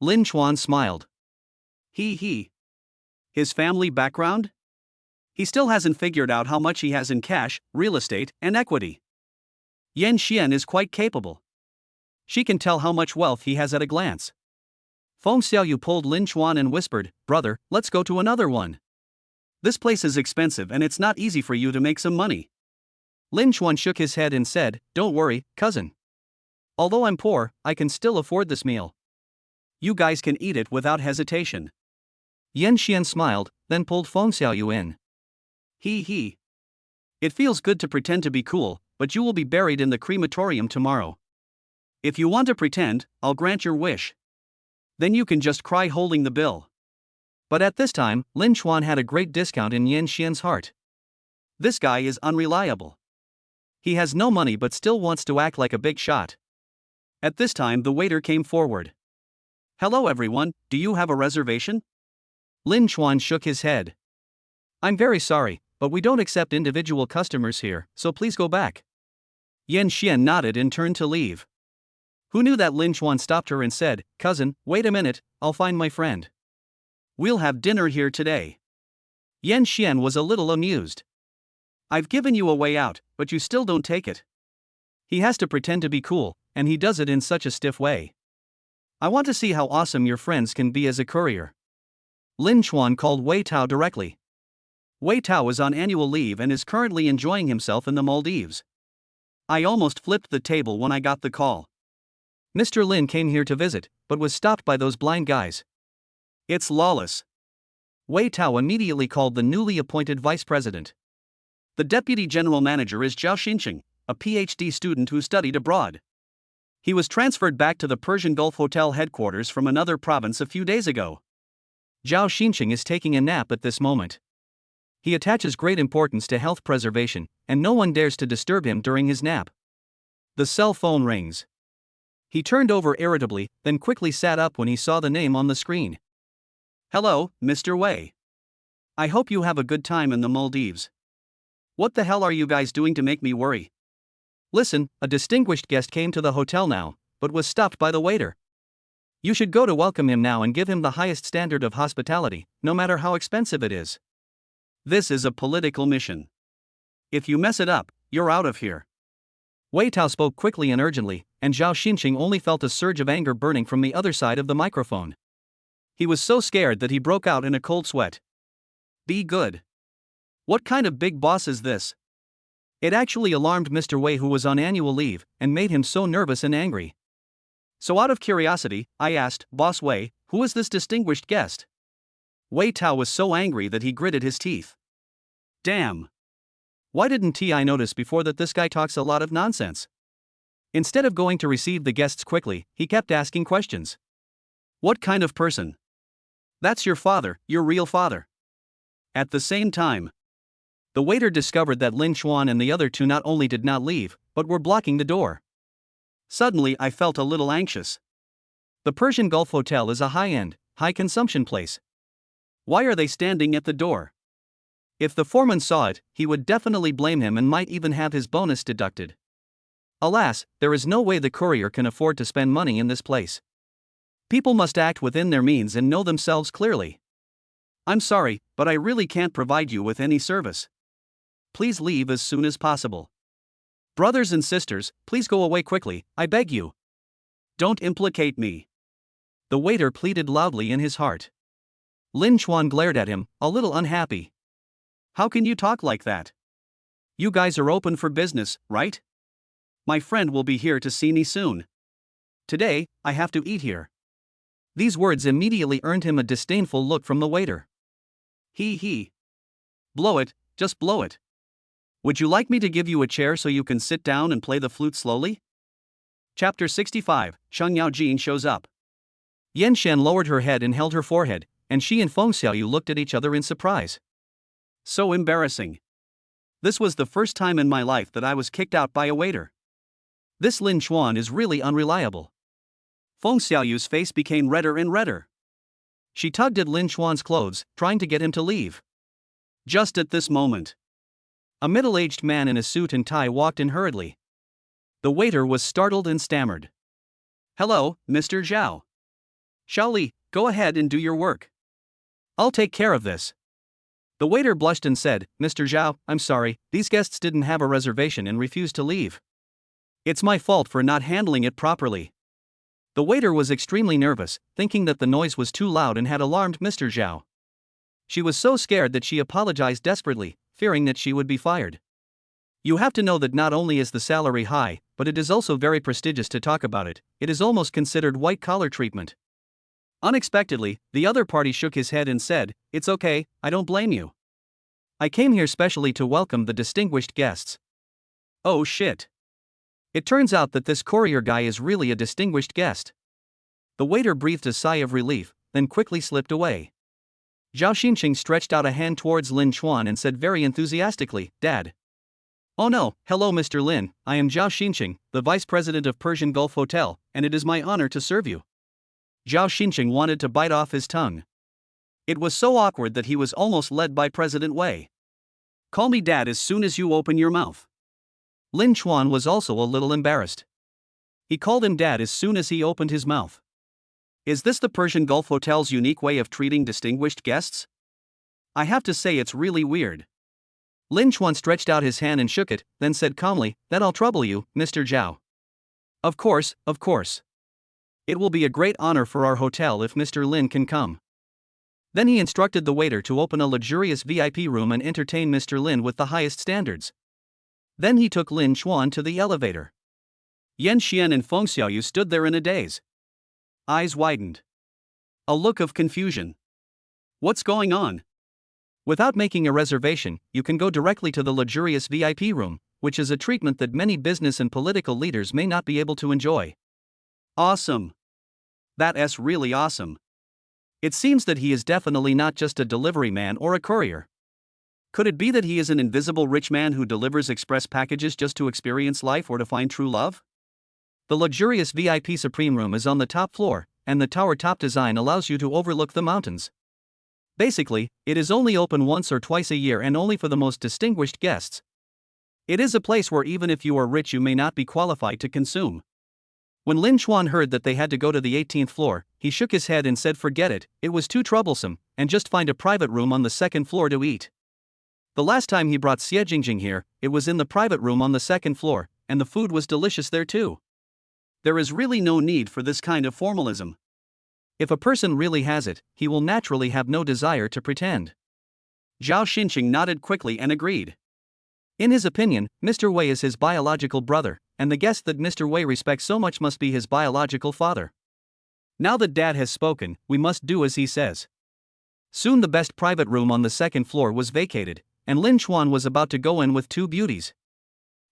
Lin Chuan smiled. He. His family background? He still hasn't figured out how much he has in cash, real estate, and equity. Yan Xian is quite capable. She can tell how much wealth he has at a glance. Feng Xiaoyu pulled Lin Chuan and whispered, Brother, let's go to another one. This place is expensive and it's not easy for you to make some money. Lin Chuan shook his head and said, Don't worry, cousin. Although I'm poor, I can still afford this meal. You guys can eat it without hesitation. Yan Xian smiled, then pulled Feng Xiaoyu in. He. It feels good to pretend to be cool, but you will be buried in the crematorium tomorrow. If you want to pretend, I'll grant your wish. Then you can just cry holding the bill. But at this time, Lin Chuan had a great discount in Yan Xian's heart. This guy is unreliable. He has no money but still wants to act like a big shot. At this time the waiter came forward. Hello everyone, do you have a reservation? Lin Chuan shook his head. I'm very sorry, but we don't accept individual customers here, so please go back. Yan Xian nodded and turned to leave. Who knew that Lin Chuan stopped her and said, Cousin, wait a minute, I'll find my friend. We'll have dinner here today. Yan Xian was a little amused. I've given you a way out, but you still don't take it. He has to pretend to be cool, and he does it in such a stiff way. I want to see how awesome your friends can be as a courier. Lin Chuan called Wei Tao directly. Wei Tao is on annual leave and is currently enjoying himself in the Maldives. I almost flipped the table when I got the call. Mr. Lin came here to visit, but was stopped by those blind guys. It's lawless. Wei Tao immediately called the newly appointed vice president. The deputy general manager is Zhao Xinqing, a PhD student who studied abroad. He was transferred back to the Persian Gulf Hotel headquarters from another province a few days ago. Zhao Xinqing is taking a nap at this moment. He attaches great importance to health preservation, and no one dares to disturb him during his nap. The cell phone rings. He turned over irritably, then quickly sat up when he saw the name on the screen. Hello, Mr. Wei. I hope you have a good time in the Maldives. What the hell are you guys doing to make me worry? Listen, a distinguished guest came to the hotel now, but was stopped by the waiter. You should go to welcome him now and give him the highest standard of hospitality, no matter how expensive it is. This is a political mission. If you mess it up, you're out of here. Wei Tao spoke quickly and urgently, and Zhao Xinqing only felt a surge of anger burning from the other side of the microphone. He was so scared that he broke out in a cold sweat. Be good. What kind of big boss is this? It actually alarmed Mr. Wei, who was on annual leave, and made him so nervous and angry. So out of curiosity, I asked, Boss Wei, who is this distinguished guest? Wei Tao was so angry that he gritted his teeth. Damn. Why didn't I notice before that this guy talks a lot of nonsense? Instead of going to receive the guests quickly, he kept asking questions. What kind of person? That's your father, your real father. At the same time, the waiter discovered that Lin Chuan and the other two not only did not leave, but were blocking the door. Suddenly I felt a little anxious. The Persian Gulf Hotel is a high-end, high-consumption place. Why are they standing at the door? If the foreman saw it, he would definitely blame him and might even have his bonus deducted. Alas, there is no way the courier can afford to spend money in this place. People must act within their means and know themselves clearly. I'm sorry, but I really can't provide you with any service. Please leave as soon as possible. Brothers and sisters, please go away quickly, I beg you. Don't implicate me. The waiter pleaded loudly in his heart. Lin Chuan glared at him, a little unhappy. How can you talk like that? You guys are open for business, right? My friend will be here to see me soon. Today, I have to eat here. These words immediately earned him a disdainful look from the waiter. He. Blow it, just blow it. Would you like me to give you a chair so you can sit down and play the flute slowly? Chapter 65, Sheng Yaojin shows up. Yan Shen lowered her head and held her forehead, and she and Feng Xiaoyu looked at each other in surprise. So embarrassing. This was the first time in my life that I was kicked out by a waiter. This Lin Chuan is really unreliable. Feng Xiaoyu's face became redder and redder. She tugged at Lin Chuan's clothes, trying to get him to leave. Just at this moment, a middle-aged man in a suit and tie walked in hurriedly. The waiter was startled and stammered. Hello, Mr. Zhao. Shaoli, go ahead and do your work. I'll take care of this. The waiter blushed and said, Mr. Zhao, I'm sorry, these guests didn't have a reservation and refused to leave. It's my fault for not handling it properly. The waiter was extremely nervous, thinking that the noise was too loud and had alarmed Mr. Zhao. She was so scared that she apologized desperately, fearing that she would be fired. You have to know that not only is the salary high, but it is also very prestigious to talk about it. It is almost considered white-collar treatment. Unexpectedly, the other party shook his head and said, It's okay, I don't blame you. I came here specially to welcome the distinguished guests. Oh shit. It turns out that this courier guy is really a distinguished guest. The waiter breathed a sigh of relief, then quickly slipped away. Zhao Xinqing stretched out a hand towards Lin Chuan and said very enthusiastically, Dad. Oh no, hello Mr. Lin, I am Zhao Xinqing, the Vice President of Persian Gulf Hotel, and it is my honor to serve you. Zhao Xinqing wanted to bite off his tongue. It was so awkward that he was almost led by President Wei. Call me Dad as soon as you open your mouth. Lin Chuan was also a little embarrassed. He called him Dad as soon as he opened his mouth. Is this the Persian Gulf Hotel's unique way of treating distinguished guests? I have to say it's really weird. Lin Chuan stretched out his hand and shook it, then said calmly, That'll trouble you, Mr. Zhao. Of course. It will be a great honor for our hotel if Mr. Lin can come. Then he instructed the waiter to open a luxurious VIP room and entertain Mr. Lin with the highest standards. Then he took Lin Chuan to the elevator. Yan Xian and Feng Xiaoyu stood there in a daze. Eyes widened. A look of confusion. What's going on? Without making a reservation, you can go directly to the luxurious VIP room, which is a treatment that many business and political leaders may not be able to enjoy. Awesome. That's really awesome. It seems that he is definitely not just a delivery man or a courier. Could it be that he is an invisible rich man who delivers express packages just to experience life or to find true love? The luxurious VIP Supreme Room is on the top floor, and the tower top design allows you to overlook the mountains. Basically, it is only open once or twice a year and only for the most distinguished guests. It is a place where even if you are rich you may not be qualified to consume. When Lin Chuan heard that they had to go to the 18th floor, he shook his head and said forget it, it was too troublesome, and just find a private room on the second floor to eat. The last time he brought Xie Jingjing here, it was in the private room on the second floor, and the food was delicious there too. There is really no need for this kind of formalism. If a person really has it, he will naturally have no desire to pretend. Zhao Xinqing nodded quickly and agreed. In his opinion, Mr. Wei is his biological brother, and the guest that Mr. Wei respects so much must be his biological father. Now that Dad has spoken, we must do as he says. Soon the best private room on the second floor was vacated, and Lin Chuan was about to go in with two beauties.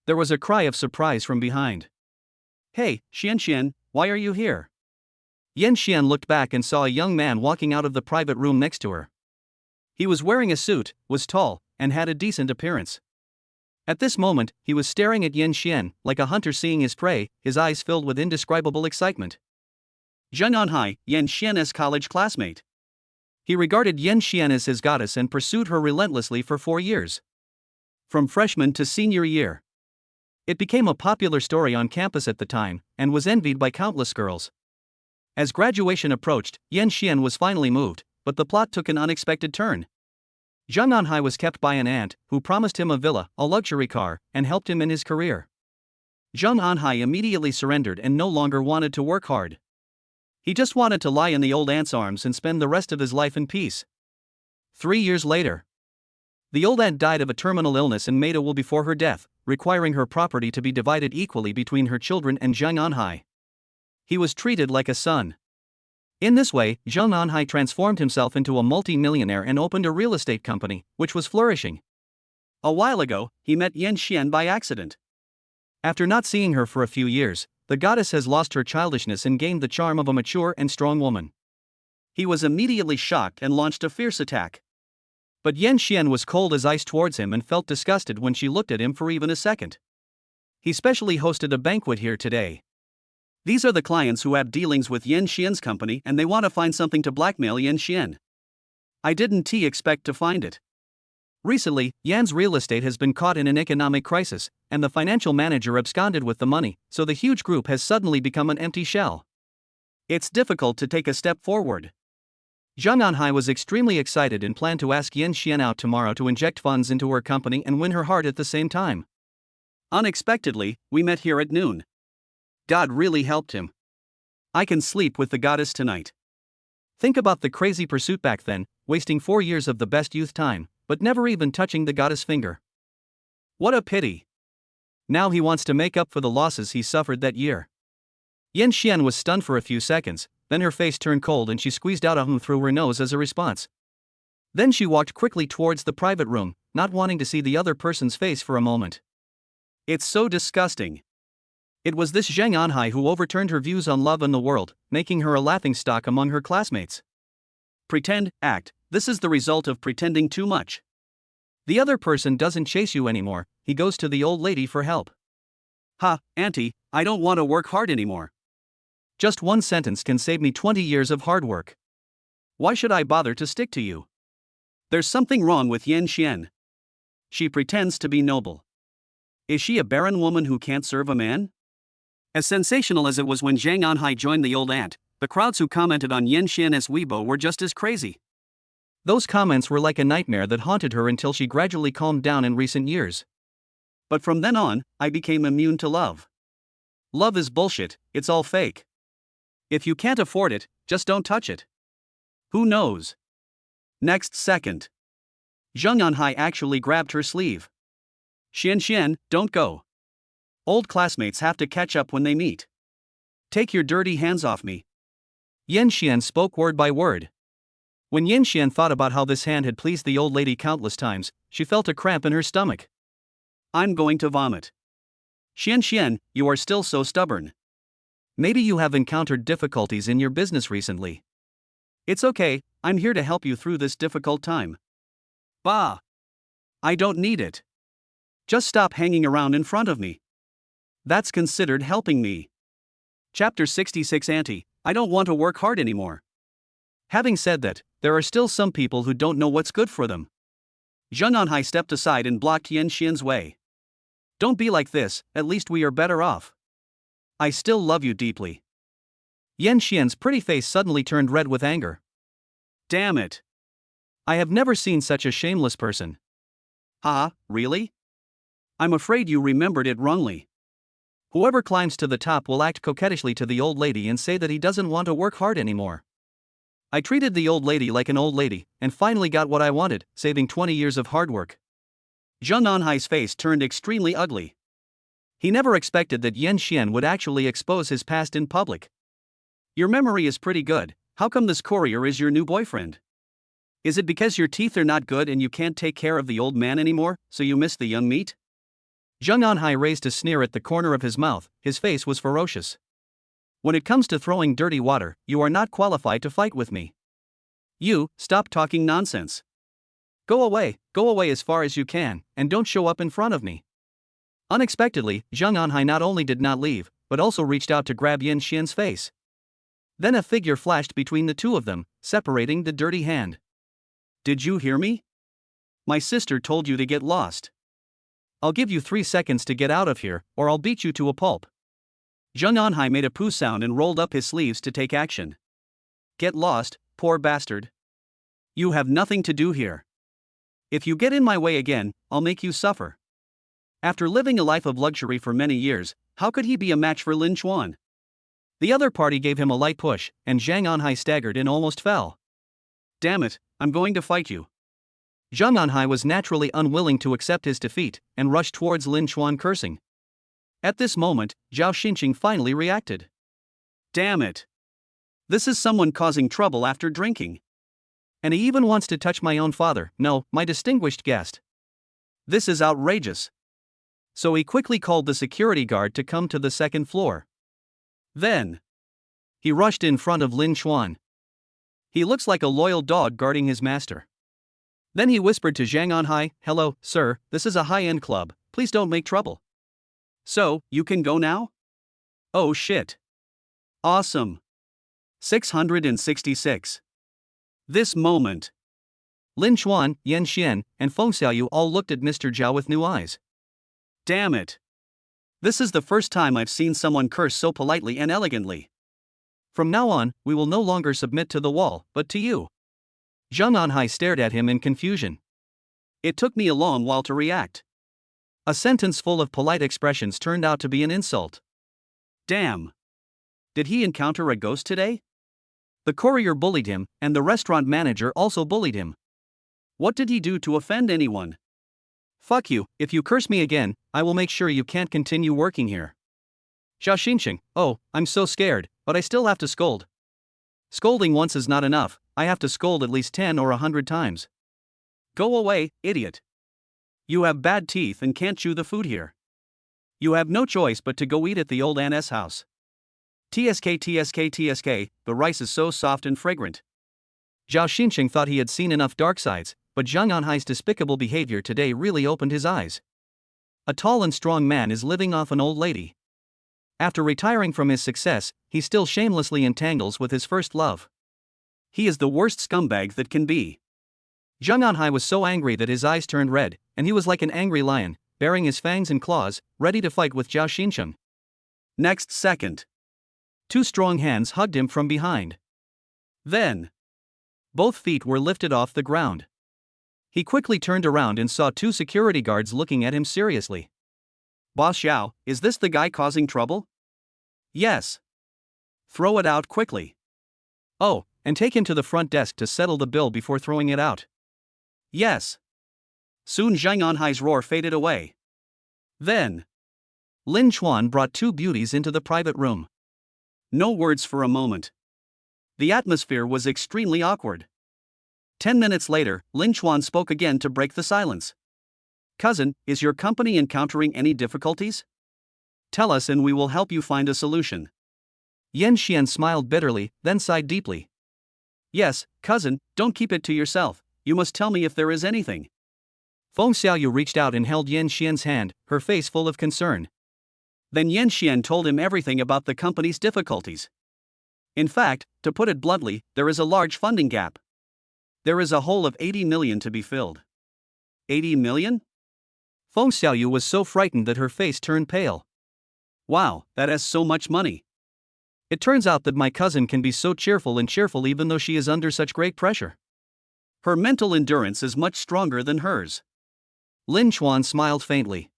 There was a cry of surprise from behind. Hey, Xian, why are you here? Yan Xian looked back and saw a young man walking out of the private room next to her. He was wearing a suit, was tall, and had a decent appearance. At this moment, he was staring at Yan Xian like a hunter seeing his prey, his eyes filled with indescribable excitement. Zheng Anhai, Yan Xian's college classmate. He regarded Yan Xian as his goddess and pursued her relentlessly for 4 years. From freshman to senior year. It became a popular story on campus at the time, and was envied by countless girls. As graduation approached, Yan Xian was finally moved, but the plot took an unexpected turn. Zheng Anhai was kept by an aunt, who promised him a villa, a luxury car, and helped him in his career. Zheng Anhai immediately surrendered and no longer wanted to work hard. He just wanted to lie in the old aunt's arms and spend the rest of his life in peace. 3 years later, the old aunt died of a terminal illness and made a will before her death, requiring her property to be divided equally between her children and Zheng Anhai. He was treated like a son. In this way, Zheng Anhai transformed himself into a multi-millionaire and opened a real estate company, which was flourishing. A while ago, he met Yan Xian by accident. After not seeing her for a few years, the goddess has lost her childishness and gained the charm of a mature and strong woman. He was immediately shocked and launched a fierce attack. But Yan Xian was cold as ice towards him and felt disgusted when she looked at him for even a second. He specially hosted a banquet here today. These are the clients who have dealings with Yan Xian's company and they want to find something to blackmail Yan Xian. I didn't expect to find it. Recently, Yan's real estate has been caught in an economic crisis, and the financial manager absconded with the money, so the huge group has suddenly become an empty shell. It's difficult to take a step forward. Zheng Anhai was extremely excited and planned to ask Yan Xian out tomorrow to inject funds into her company and win her heart at the same time. Unexpectedly, we met here at noon. God really helped him. I can sleep with the goddess tonight. Think about the crazy pursuit back then, wasting 4 years of the best youth time, but never even touching the goddess' finger. What a pity. Now he wants to make up for the losses he suffered that year. Yan Xian was stunned for a few seconds, then her face turned cold and she squeezed out a through her nose as a response. Then she walked quickly towards the private room, not wanting to see the other person's face for a moment. It's so disgusting. It was this Zheng Anhai who overturned her views on love and the world, making her a laughingstock among her classmates. Pretend, act, this is the result of pretending too much. The other person doesn't chase you anymore, he goes to the old lady for help. Ha, auntie, I don't want to work hard anymore. Just one sentence can save me 20 years of hard work. Why should I bother to stick to you? There's something wrong with Yan Xian. She pretends to be noble. Is she a barren woman who can't serve a man? As sensational as it was when Zheng Anhai joined the old aunt, the crowds who commented on Yan Xian as Weibo were just as crazy. Those comments were like a nightmare that haunted her until she gradually calmed down in recent years. But from then on, I became immune to love. Love is bullshit, it's all fake. If you can't afford it, just don't touch it. Who knows? Next second, Zheng Anhai actually grabbed her sleeve. Xian, don't go. Old classmates have to catch up when they meet. Take your dirty hands off me. Yan Xian spoke word by word. When Yan Xian thought about how this hand had pleased the old lady countless times, she felt a cramp in her stomach. I'm going to vomit. Xian, you are still so stubborn. Maybe you have encountered difficulties in your business recently. It's okay, I'm here to help you through this difficult time. Bah! I don't need it. Just stop hanging around in front of me. That's considered helping me. Chapter 66 Auntie, I don't want to work hard anymore. Having said that, there are still some people who don't know what's good for them. Zheng Anhai stepped aside and blocked Yan Xian's way. Don't be like this, at least we are better off. I still love you deeply. Yan Xian's pretty face suddenly turned red with anger. Damn it. I have never seen such a shameless person. Haha, really? I'm afraid you remembered it wrongly. Whoever climbs to the top will act coquettishly to the old lady and say that he doesn't want to work hard anymore. I treated the old lady like an old lady, and finally got what I wanted, saving 20 years of hard work. Zheng Anhai's face turned extremely ugly. He never expected that Yan Xian would actually expose his past in public. Your memory is pretty good, how come this courier is your new boyfriend? Is it because your teeth are not good and you can't take care of the old man anymore, so you miss the young meat? Zhang Anhai raised a sneer at the corner of his mouth, his face was ferocious. When it comes to throwing dirty water, you are not qualified to fight with me. You, stop talking nonsense. Go away as far as you can, and don't show up in front of me. Unexpectedly, Zhang Anhai not only did not leave, but also reached out to grab Yan Xian's face. Then a figure flashed between the two of them, separating the dirty hand. Did you hear me? My sister told you to get lost. I'll give you 3 seconds to get out of here, or I'll beat you to a pulp. Zhang Anhai made a poo sound and rolled up his sleeves to take action. Get lost, poor bastard. You have nothing to do here. If you get in my way again, I'll make you suffer. After living a life of luxury for many years, how could he be a match for Lin Chuan? The other party gave him a light push, and Zhang Anhai staggered and almost fell. Damn it, I'm going to fight you. Zhang Anhai was naturally unwilling to accept his defeat, and rushed towards Lin Chuan cursing. At this moment, Zhao Xinqing finally reacted. Damn it. This is someone causing trouble after drinking. And he even wants to touch my own father, no, my distinguished guest. This is outrageous. So he quickly called the security guard to come to the second floor. Then he rushed in front of Lin Chuan. He looks like a loyal dog guarding his master. Then he whispered to Zhang Anhai, "Hello, sir, this is a high-end club, please don't make trouble." So, you can go now? Oh shit. Awesome. 666. This moment. Lin Chuan, Yan Xian, and Feng Xiaoyu all looked at Mr. Zhao with new eyes. Damn it. This is the first time I've seen someone curse so politely and elegantly. From now on, we will no longer submit to the wall, but to you. Zhang Anhai stared at him in confusion. It took me a long while to react. A sentence full of polite expressions turned out to be an insult. Damn. Did he encounter a ghost today? The courier bullied him, and the restaurant manager also bullied him. What did he do to offend anyone? Fuck you, if you curse me again, I will make sure you can't continue working here. Zhao Xinqing, oh, I'm so scared, but I still have to scold. Scolding once is not enough, I have to scold at least 10 or 100 times. Go away, idiot. You have bad teeth and can't chew the food here. You have no choice but to go eat at the old Anne's house. TSK, the rice is so soft and fragrant. Zhao Xinqing thought he had seen enough dark sides, but Zhang Anhai's despicable behavior today really opened his eyes. A tall and strong man is living off an old lady. After retiring from his success, he still shamelessly entangles with his first love. He is the worst scumbag that can be. Zhang Anhai was so angry that his eyes turned red, and he was like an angry lion, baring his fangs and claws, ready to fight with Zhao Xinqing. Next second, 2 strong hands hugged him from behind. Then, both feet were lifted off the ground. He quickly turned around and saw 2 security guards looking at him seriously. Boss Xiao, is this the guy causing trouble? Yes. Throw it out quickly. Oh, and take him to the front desk to settle the bill before throwing it out. Yes. Soon Zhang Anhai's roar faded away. Then, Lin Chuan brought 2 beauties into the private room. No words for a moment. The atmosphere was extremely awkward. 10 minutes later, Lin Chuan spoke again to break the silence. Cousin, is your company encountering any difficulties? Tell us and we will help you find a solution. Yan Xian smiled bitterly, then sighed deeply. Yes, cousin, don't keep it to yourself, you must tell me if there is anything. Feng Xiaoyu reached out and held Yan Xian's hand, her face full of concern. Then Yan Xian told him everything about the company's difficulties. In fact, to put it bluntly, there is a large funding gap. There is a hole of 80 million to be filled. 80 million? Feng Xiaoyu was so frightened that her face turned pale. Wow, that is so much money. It turns out that my cousin can be so cheerful even though she is under such great pressure. Her mental endurance is much stronger than hers. Lin Chuan smiled faintly.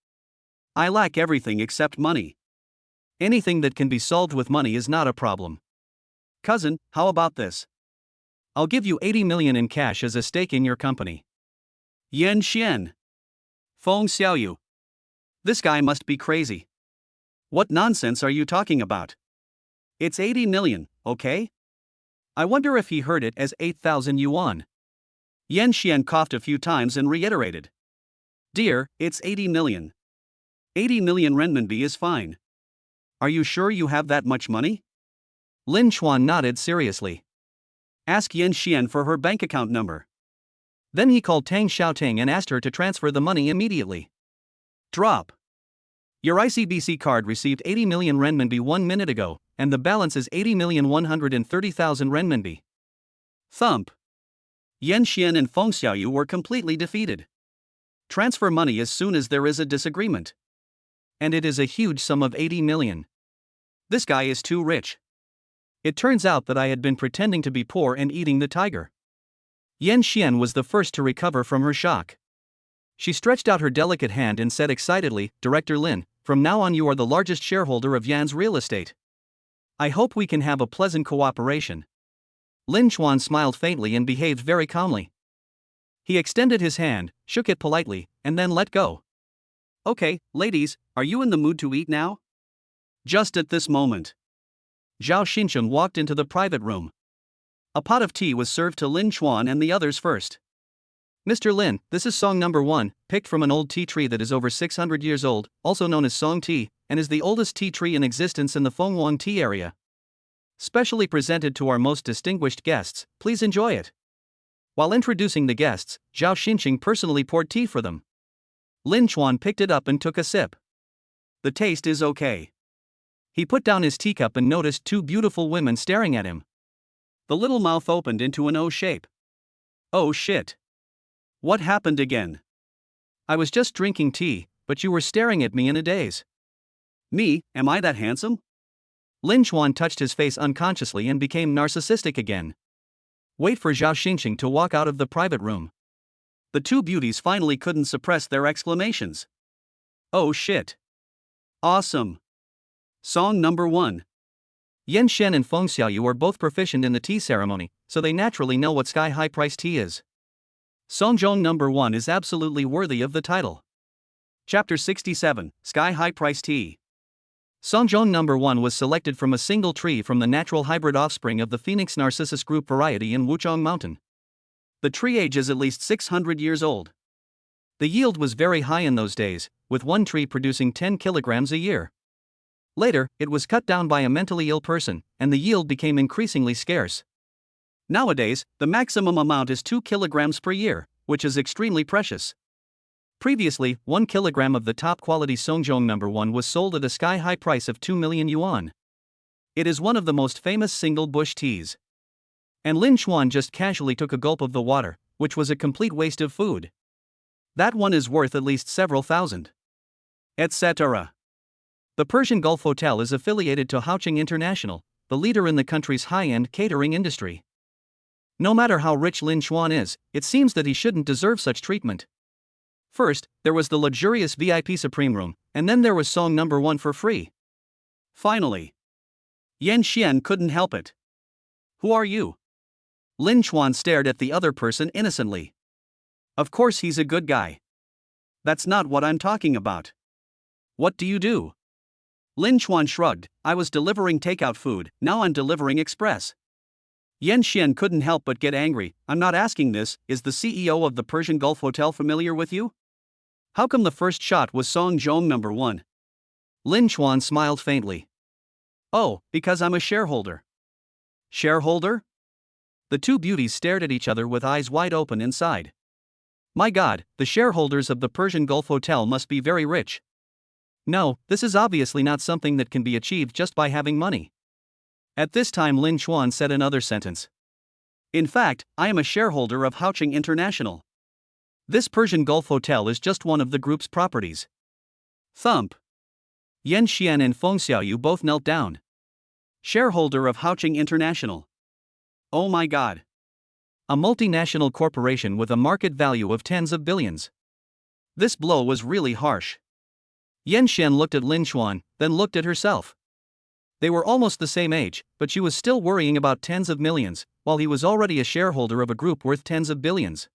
I lack everything except money. Anything that can be solved with money is not a problem. Cousin, how about this? I'll give you 80 million in cash as a stake in your company. Yan Xian. Feng Xiaoyu. This guy must be crazy. What nonsense are you talking about? It's 80 million, okay? I wonder if he heard it as 8,000 yuan. Yan Xian coughed a few times and reiterated. Dear, it's 80 million. 80 million renminbi is fine. Are you sure you have that much money? Lin Chuan nodded seriously. Ask Yan Xian for her bank account number. Then he called Tang Xiaoting and asked her to transfer the money immediately. Drop. Your ICBC card received 80 million renminbi 1 minute ago, and the balance is 80,130,000 renminbi. Thump. Yan Xian and Feng Xiaoyu were completely defeated. Transfer money as soon as there is a disagreement. And it is a huge sum of 80 million. This guy is too rich. It turns out that I had been pretending to be poor and eating the tiger. Yan Xian was the first to recover from her shock. She stretched out her delicate hand and said excitedly, Director Lin, from now on you are the largest shareholder of Yan's real estate. I hope we can have a pleasant cooperation. Lin Chuan smiled faintly and behaved very calmly. He extended his hand, shook it politely, and then let go. Okay, ladies, are you in the mood to eat now? Just at this moment, Zhao Xincheng walked into the private room. A pot of tea was served to Lin Chuan and the others first. Mr. Lin, this is song number 1, picked from an old tea tree that is over 600 years old, also known as song tea, and is the oldest tea tree in existence in the Fenghuang tea area. Specially presented to our most distinguished guests, please enjoy it. While introducing the guests, Zhao Xincheng personally poured tea for them. Lin Chuan picked it up and took a sip. The taste is okay. He put down his teacup and noticed 2 beautiful women staring at him. The little mouth opened into an O shape. Oh shit. What happened again? I was just drinking tea, but you were staring at me in a daze. Me, am I that handsome? Lin Chuan touched his face unconsciously and became narcissistic again. Wait for Zhao Xincheng to walk out of the private room. The 2 beauties finally couldn't suppress their exclamations. Oh shit. Awesome. Song number 1. Yan Xian and Feng Xiaoyu are both proficient in the tea ceremony, so they naturally know what sky-high price tea is. Songzhong number 1 is absolutely worthy of the title. Chapter 67, Sky-High Price Tea. Songzhong number 1 was selected from a single tree from the natural hybrid offspring of the Phoenix Narcissus group variety in Wuchang Mountain. The tree age is at least 600 years old. The yield was very high in those days, with one tree producing 10 kilograms a year. Later, it was cut down by a mentally ill person, and the yield became increasingly scarce. Nowadays, the maximum amount is 2 kilograms per year, which is extremely precious. Previously, 1 kilogram of the top quality Songzhong number 1 was sold at a sky-high price of 2 million yuan. It is one of the most famous single bush teas. And Lin Chuan just casually took a gulp of the water, which was a complete waste of food. That one is worth at least several thousand. Etc. The Persian Gulf Hotel is affiliated to Haoqing International, the leader in the country's high-end catering industry. No matter how rich Lin Chuan is, it seems that he shouldn't deserve such treatment. First, there was the luxurious VIP Supreme Room, and then there was song number 1 for free. Finally, Yan Xian couldn't help it. Who are you? Lin Chuan stared at the other person innocently. Of course he's a good guy. That's not what I'm talking about. What do you do? Lin Chuan shrugged. I was delivering takeout food, now I'm delivering express. Yan Xian couldn't help but get angry. I'm not asking this, is the CEO of the Persian Gulf Hotel familiar with you? How come the first shot was Songzhong number 1? Lin Chuan smiled faintly. Oh, because I'm a shareholder. Shareholder? The 2 beauties stared at each other with eyes wide open and sighed. My God, the shareholders of the Persian Gulf Hotel must be very rich. No, this is obviously not something that can be achieved just by having money. At this time Lin Chuan said another sentence. In fact, I am a shareholder of Haoqing International. This Persian Gulf Hotel is just one of the group's properties. Thump. Yan Xian and Feng Xiaoyu both knelt down. Shareholder of Haoqing International. Oh my God. A multinational corporation with a market value of tens of billions. This blow was really harsh. Yan Xian looked at Lin Chuan, then looked at herself. They were almost the same age, but she was still worrying about tens of millions, while he was already a shareholder of a group worth tens of billions.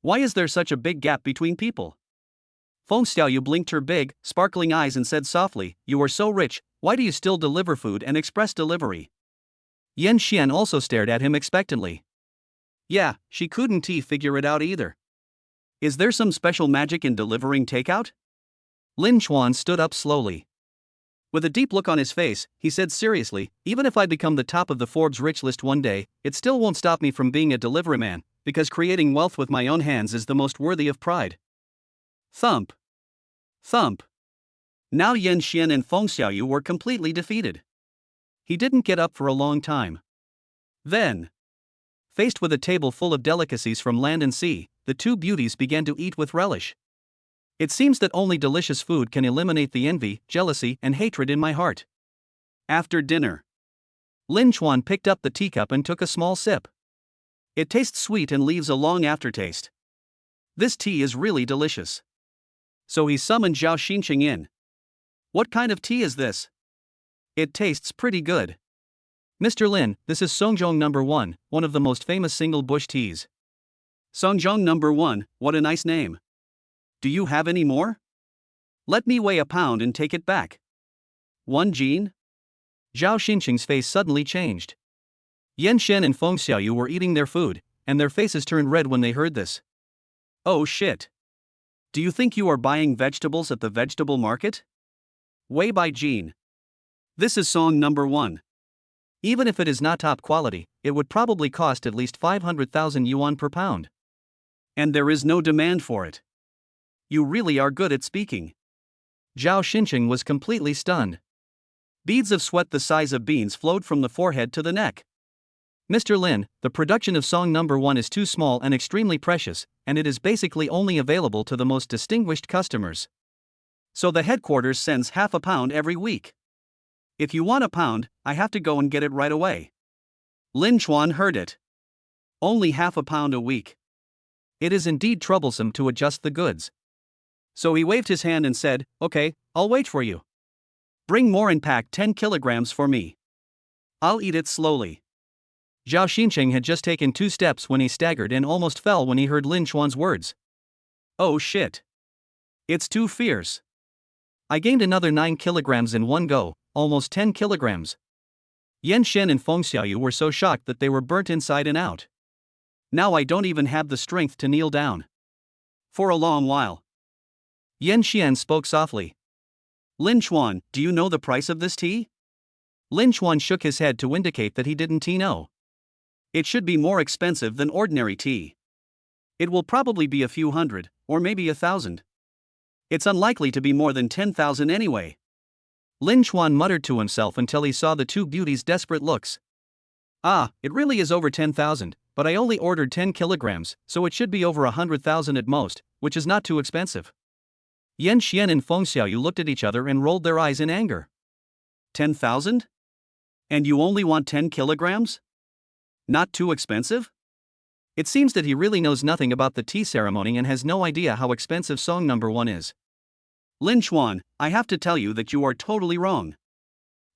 Why is there such a big gap between people? Feng Xiaoyu blinked her big, sparkling eyes and said softly, you are so rich, why do you still deliver food and express delivery? Yan Xian also stared at him expectantly. Yeah, she couldn't figure it out either. Is there some special magic in delivering takeout? Lin Chuan stood up slowly. With a deep look on his face, he said seriously, even if I become the top of the Forbes rich list one day, it still won't stop me from being a delivery man, because creating wealth with my own hands is the most worthy of pride. Thump. Thump. Now Yan Xian and Feng Xiaoyu were completely defeated. He didn't get up for a long time. Then, faced with a table full of delicacies from land and sea, the two beauties began to eat with relish. It seems that only delicious food can eliminate the envy, jealousy, and hatred in my heart. After dinner, Lin Chuan picked up the teacup and took a small sip. It tastes sweet and leaves a long aftertaste. This tea is really delicious. So he summoned Zhao Xinqing in. What kind of tea is this? It tastes pretty good. Mr. Lin, this is Songzhong No. 1, one of the most famous single bush teas. Songzhong No. 1, what a nice name. Do you have any more? Let me weigh a pound and take it back. 1 Jean? Zhao Xinqing's face suddenly changed. Yan Shen and Feng Xiaoyu were eating their food, and their faces turned red when they heard this. Oh shit. Do you think you are buying vegetables at the vegetable market? Weigh by Jean. This is Song No. 1. Even if it is not top quality, it would probably cost at least 500,000 yuan per pound. And there is no demand for it. You really are good at speaking. Zhao Xinqing was completely stunned. Beads of sweat the size of beans flowed from the forehead to the neck. Mr. Lin, the production of Song No. 1 is too small and extremely precious, and it is basically only available to the most distinguished customers. So the headquarters sends half a pound every week. If you want a pound, I have to go and get it right away. Lin Chuan heard it. Only half a pound a week. It is indeed troublesome to adjust the goods. So he waved his hand and said, okay, I'll wait for you. Bring more and pack 10 kilograms for me. I'll eat it slowly. Zhao Xinqing had just taken 2 steps when he staggered and almost fell when he heard Lin Chuan's words. Oh shit. It's too fierce. I gained another 9 kilograms in one go, almost 10 kilograms. Yan Shen and Feng Xiaoyu were so shocked that they were burnt inside and out. Now I don't even have the strength to kneel down. For a long while. Yan Xian spoke softly. Lin Chuan, do you know the price of this tea? Lin Chuan shook his head to indicate that he didn't know. It should be more expensive than ordinary tea. It will probably be a few hundred, or maybe 1,000. It's unlikely to be more than 10,000 anyway. Lin Chuan muttered to himself until he saw the two beauties' desperate looks. Ah, it really is over 10,000, but I only ordered 10 kilograms, so it should be over 100,000 at most, which is not too expensive. Yan Xian and Feng Xiaoyu looked at each other and rolled their eyes in anger. 10,000? And you only want 10 kilograms? Not too expensive? It seems that he really knows nothing about the tea ceremony and has no idea how expensive Song No. 1 is. Lin Chuan, I have to tell you that you are totally wrong.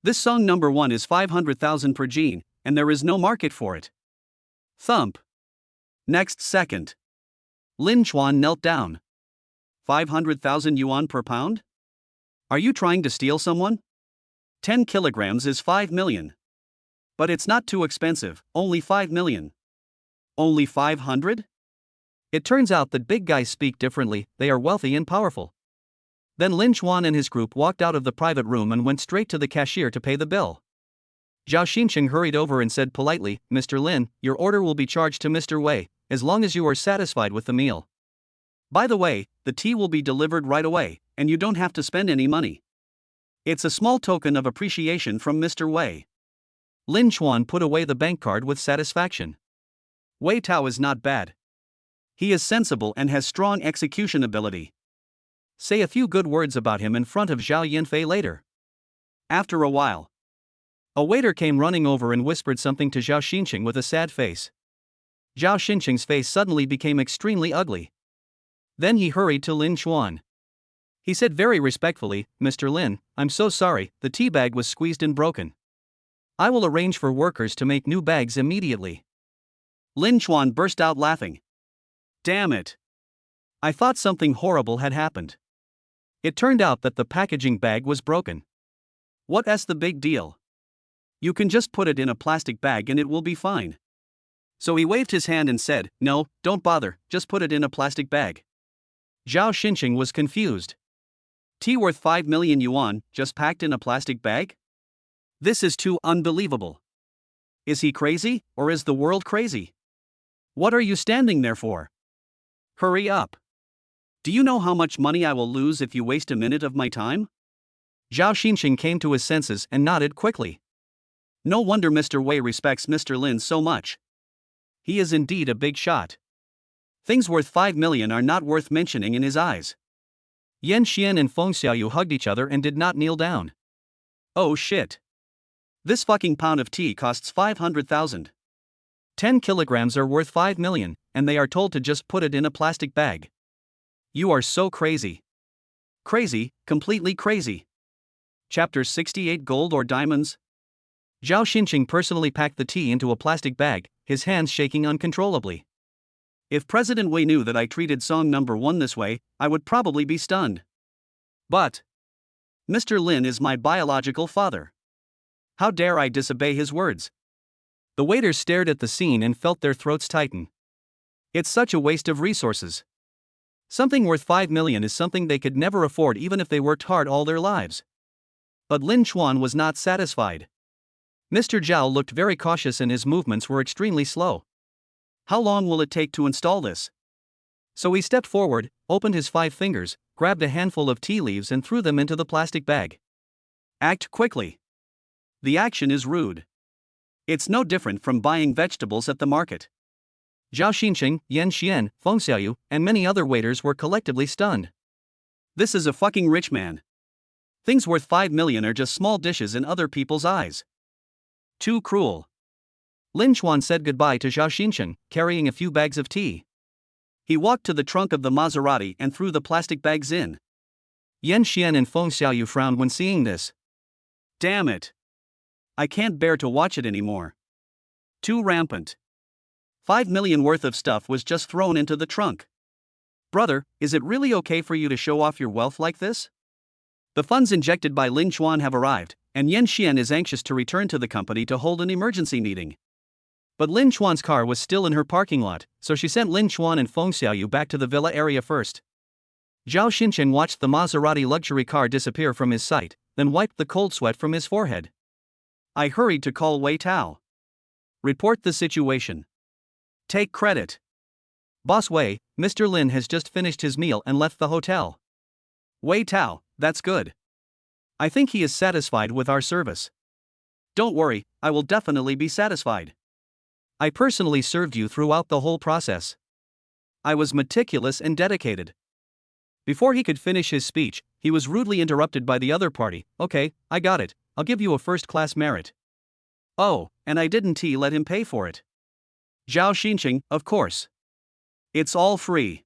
This Song No. 1 is 500,000 per gene, and there is no market for it. Thump. Next second. Lin Chuan knelt down. 500,000 yuan per pound? Are you trying to steal someone? 10 kilograms is 5 million. But it's not too expensive, only 5 million. Only 500? It turns out that big guys speak differently, they are wealthy and powerful. Then Lin Chuan and his group walked out of the private room and went straight to the cashier to pay the bill. Zhao Xinqing hurried over and said politely, Mr. Lin, your order will be charged to Mr. Wei, as long as you are satisfied with the meal. By the way, the tea will be delivered right away, and you don't have to spend any money. It's a small token of appreciation from Mr. Wei. Lin Chuan put away the bank card with satisfaction. Wei Tao is not bad. He is sensible and has strong execution ability. Say a few good words about him in front of Zhao Yanfei later. After a while, a waiter came running over and whispered something to Zhao Xinqing with a sad face. Zhao Xinqing's face suddenly became extremely ugly. Then he hurried to Lin Chuan. He said very respectfully, Mr. Lin, I'm so sorry, the tea bag was squeezed and broken. I will arrange for workers to make new bags immediately. Lin Chuan burst out laughing. Damn it. I thought something horrible had happened. It turned out that the packaging bag was broken. What's the big deal? You can just put it in a plastic bag and it will be fine. So he waved his hand and said, "No, don't bother, just put it in a plastic bag." Zhao Xinqing was confused. Tea worth 5 million yuan, just packed in a plastic bag? This is too unbelievable. Is he crazy, or is the world crazy? What are you standing there for? Hurry up. Do you know how much money I will lose if you waste a minute of my time? Zhao Xinqing came to his senses and nodded quickly. No wonder Mr. Wei respects Mr. Lin so much. He is indeed a big shot. Things worth 5 million are not worth mentioning in his eyes. Yan Xian and Feng Xiaoyu hugged each other and did not kneel down. Oh shit. This fucking pound of tea costs 500,000. 10 kilograms are worth 5 million, and they are told to just put it in a plastic bag. You are so crazy. Crazy, completely crazy. Chapter 68 Gold or Diamonds? Zhao Xinqing personally packed the tea into a plastic bag, his hands shaking uncontrollably. If President Wei knew that I treated Song number 1 this way, I would probably be stunned. But Mr. Lin is my biological father. How dare I disobey his words? The waiters stared at the scene and felt their throats tighten. It's such a waste of resources. Something worth 5 million is something they could never afford even if they worked hard all their lives. But Lin Chuan was not satisfied. Mr. Zhao looked very cautious and his movements were extremely slow. How long will it take to install this? So he stepped forward, opened his 5 fingers, grabbed a handful of tea leaves and threw them into the plastic bag. Act quickly. The action is rude. It's no different from buying vegetables at the market. Zhao Xinqing, Yan Xian, Feng Xiaoyu, and many other waiters were collectively stunned. This is a fucking rich man. Things worth 5 million are just small dishes in other people's eyes. Too cruel. Lin Chuan said goodbye to Zhao Xinqing, carrying a few bags of tea. He walked to the trunk of the Maserati and threw the plastic bags in. Yan Xian and Feng Xiaoyu frowned when seeing this. Damn it. I can't bear to watch it anymore. Too rampant. 5 million worth of stuff was just thrown into the trunk. Brother, is it really okay for you to show off your wealth like this? The funds injected by Lin Chuan have arrived, and Yan Xian is anxious to return to the company to hold an emergency meeting. But Lin Chuan's car was still in her parking lot, so she sent Lin Chuan and Feng Xiaoyu back to the villa area first. Zhao Xinqing watched the Maserati luxury car disappear from his sight, then wiped the cold sweat from his forehead. I hurried to call Wei Tao. Report the situation. Take credit. Boss Wei, Mr. Lin has just finished his meal and left the hotel. Wei Tao, that's good. I think he is satisfied with our service. Don't worry, I will definitely be satisfied. I personally served you throughout the whole process. I was meticulous and dedicated. Before he could finish his speech, he was rudely interrupted by the other party. Okay, I got it. I'll give you a first-class merit. Oh, and I didn't let him pay for it. Zhao Xinqing, of course. It's all free.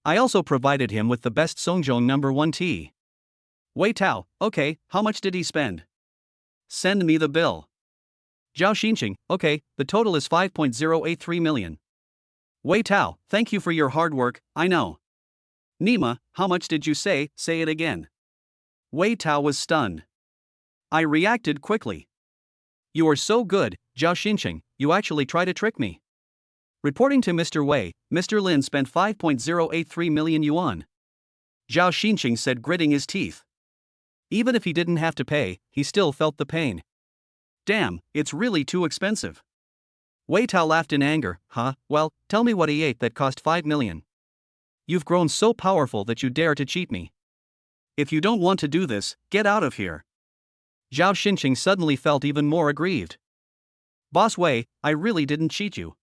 I also provided him with the best Songjong number 1 tea. Wei Tao, okay, how much did he spend? Send me the bill. Zhao Xinqing, okay, the total is 5.083 million. Wei Tao, thank you for your hard work, I know. Nima, how much did you say? Say it again. Wei Tao was stunned. I reacted quickly. You are so good, Zhao Xinqing, you actually try to trick me. Reporting to Mr. Wei, Mr. Lin spent 5.083 million yuan. Zhao Xinqing said, gritting his teeth. Even if he didn't have to pay, he still felt the pain. Damn, it's really too expensive. Wei Tao laughed in anger. Huh, well, tell me what he ate that cost 5 million. You've grown so powerful that you dare to cheat me. If you don't want to do this, get out of here. Zhao Xinqing suddenly felt even more aggrieved. Boss Wei, I really didn't cheat you.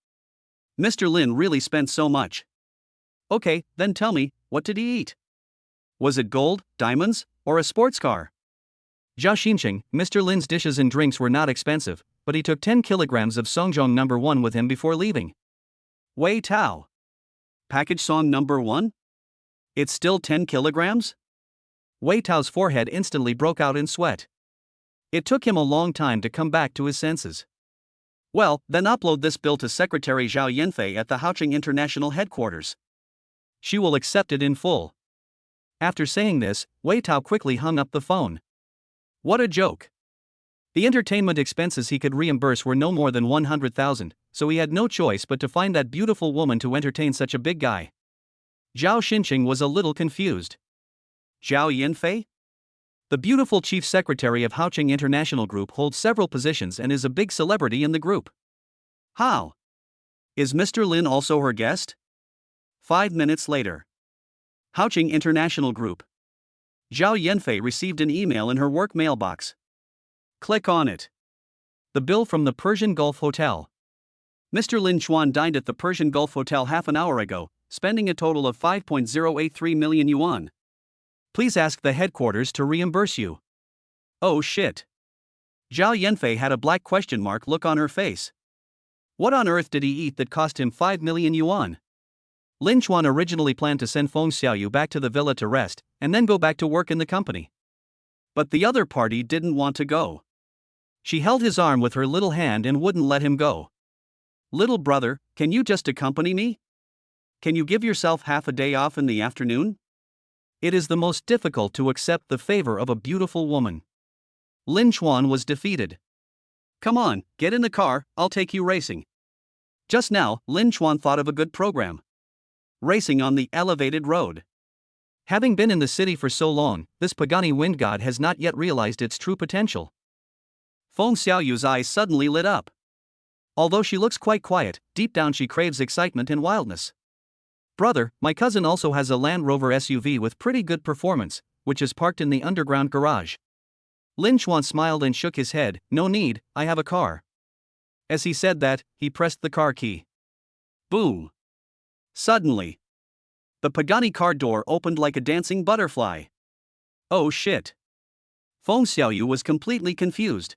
Mr. Lin really spent so much. Okay, then tell me, what did he eat? Was it gold, diamonds, or a sports car? Zhao Xinqing, Mr. Lin's dishes and drinks were not expensive, but he took 10 kilograms of Songjong number 1 with him before leaving. Wei Tao. Package Song number 1? It's still 10 kilograms? Wei Tao's forehead instantly broke out in sweat. It took him a long time to come back to his senses. Well, then upload this bill to Secretary Zhao Yanfei at the Haoqing International Headquarters. She will accept it in full. After saying this, Wei Tao quickly hung up the phone. What a joke. The entertainment expenses he could reimburse were no more than 100,000, so he had no choice but to find that beautiful woman to entertain such a big guy. Zhao Xinqing was a little confused. Zhao Yanfei? The beautiful chief secretary of Haoqing International Group holds several positions and is a big celebrity in the group. How? Is Mr. Lin also her guest? 5 minutes later. Haoqing International Group. Zhao Yanfei received an email in her work mailbox. Click on it. The bill from the Persian Gulf Hotel. Mr. Lin Chuan dined at the Persian Gulf Hotel half an hour ago, spending a total of 5.083 million yuan. Please ask the headquarters to reimburse you. Oh shit. Zhao Yanfei had a black question mark look on her face. What on earth did he eat that cost him 5 million yuan? Lin Chuan originally planned to send Feng Xiaoyu back to the villa to rest, and then go back to work in the company. But the other party didn't want to go. She held his arm with her little hand and wouldn't let him go. Little brother, can you just accompany me? Can you give yourself half a day off in the afternoon? It is the most difficult to accept the favor of a beautiful woman. Lin Chuan was defeated. Come on, get in the car, I'll take you racing. Just now, Lin Chuan thought of a good program. Racing on the elevated road. Having been in the city for so long, this Pagani wind god has not yet realized its true potential. Feng Xiaoyu's eyes suddenly lit up. Although she looks quite quiet, deep down she craves excitement and wildness. Brother, my cousin also has a Land Rover SUV with pretty good performance, which is parked in the underground garage. Lin Chuan smiled and shook his head. No need, I have a car. As he said that, he pressed the car key. Boom. Suddenly, the Pagani car door opened like a dancing butterfly. Oh shit. Feng Xiaoyu was completely confused.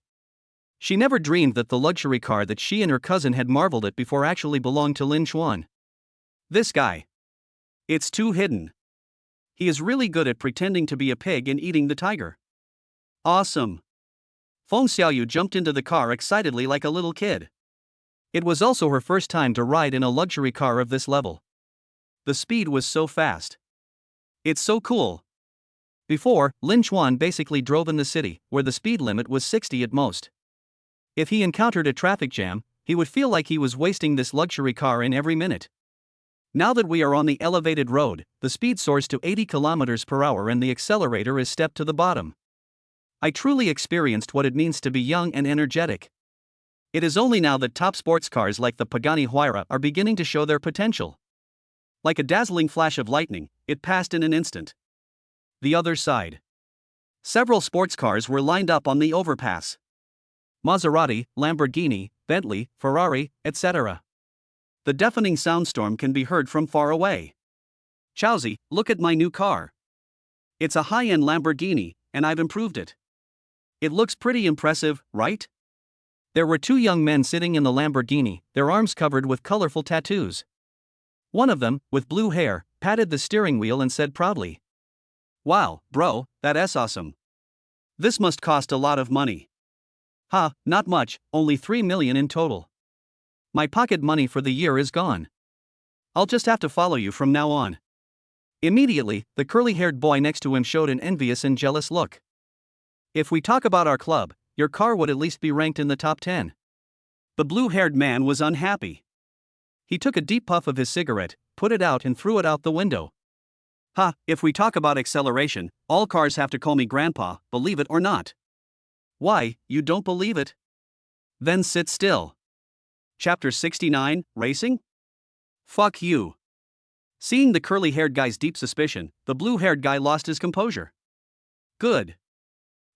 She never dreamed that the luxury car that she and her cousin had marveled at before actually belonged to Lin Chuan. This guy. It's too hidden. He is really good at pretending to be a pig and eating the tiger. Awesome. Feng Xiaoyu jumped into the car excitedly like a little kid. It was also her first time to ride in a luxury car of this level. The speed was so fast. It's so cool. Before, Lin Chuan basically drove in the city, where the speed limit was 60 at most. If he encountered a traffic jam, he would feel like he was wasting this luxury car in every minute. Now that we are on the elevated road, the speed soars to 80 km per hour and the accelerator is stepped to the bottom. I truly experienced what it means to be young and energetic. It is only now that top sports cars like the Pagani Huayra are beginning to show their potential. Like a dazzling flash of lightning, it passed in an instant. The other side. Several sports cars were lined up on the overpass. Maserati, Lamborghini, Bentley, Ferrari, etc. The deafening soundstorm can be heard from far away. Chowzi, look at my new car. It's a high-end Lamborghini, and I've improved it. It looks pretty impressive, right? There were two young men sitting in the Lamborghini, their arms covered with colorful tattoos. One of them, with blue hair, patted the steering wheel and said proudly, "Wow, bro, that's awesome. This must cost a lot of money." "Ha, not much, only 3 million in total. My pocket money for the year is gone. I'll just have to follow you from now on." Immediately, the curly-haired boy next to him showed an envious and jealous look. "If we talk about our club, your car would at least be ranked in the top 10. The blue-haired man was unhappy. He took a deep puff of his cigarette, put it out and threw it out the window. "Ha, if we talk about acceleration, all cars have to call me grandpa, believe it or not." "Why, you don't believe it? Then sit still." Chapter 69, Racing? Fuck you. Seeing the curly-haired guy's deep suspicion, the blue-haired guy lost his composure. "Good.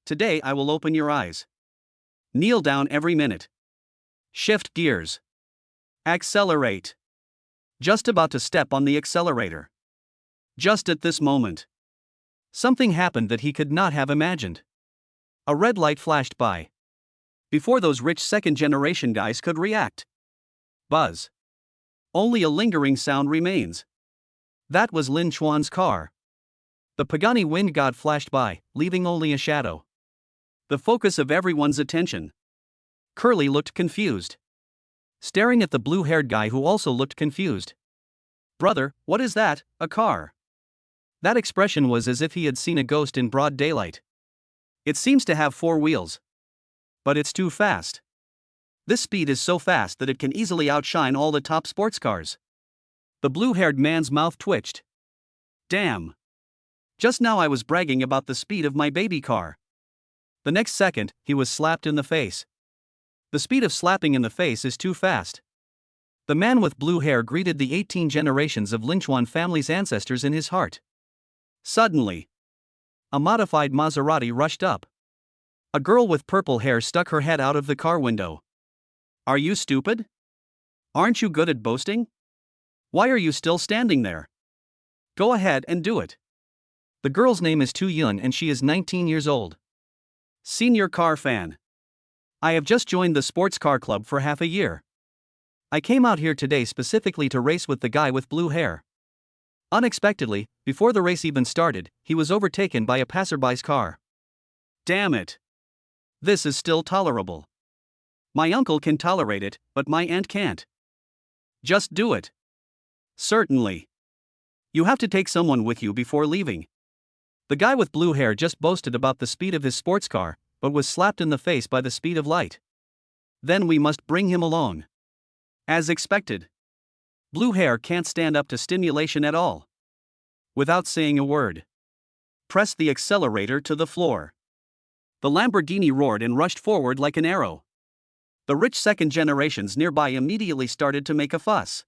Today I will open your eyes. Kneel down every minute. Shift gears. Accelerate." Just about to step on the accelerator. Just at this moment, something happened that he could not have imagined. A red light flashed by. Before those rich second-generation guys could react. Buzz. Only a lingering sound remains. That was Lin Chuan's car. The Pagani wind god flashed by, leaving only a shadow. The focus of everyone's attention. Curly looked confused, staring at the blue-haired guy who also looked confused. "Brother, what is that, a car?" That expression was as if he had seen a ghost in broad daylight. "It seems to have 4 wheels. But it's too fast. This speed is so fast that it can easily outshine all the top sports cars. The blue-haired man's mouth twitched. Damn. Just now I was bragging about the speed of my baby car. The next second, he was slapped in the face. The speed of slapping in the face is too fast. The man with blue hair greeted the 18 generations of Linchuan family's ancestors in his heart. Suddenly, a modified Maserati rushed up. A girl with purple hair stuck her head out of the car window. Are you stupid? Aren't you good at boasting? Why are you still standing there? Go ahead and do it. The girl's name is Tu Yun and she is 19 years old. Senior car fan. I have just joined the sports car club for half a year. I came out here today specifically to race with the guy with blue hair. Unexpectedly, before the race even started, he was overtaken by a passerby's car. Damn it. This is still tolerable. My uncle can tolerate it, but my aunt can't. Just do it. Certainly. You have to take someone with you before leaving. The guy with blue hair just boasted about the speed of his sports car, but was slapped in the face by the speed of light. Then we must bring him along. As expected. Blue hair can't stand up to stimulation at all. Without saying a word. Press the accelerator to the floor. The Lamborghini roared and rushed forward like an arrow. The rich second generations nearby immediately started to make a fuss.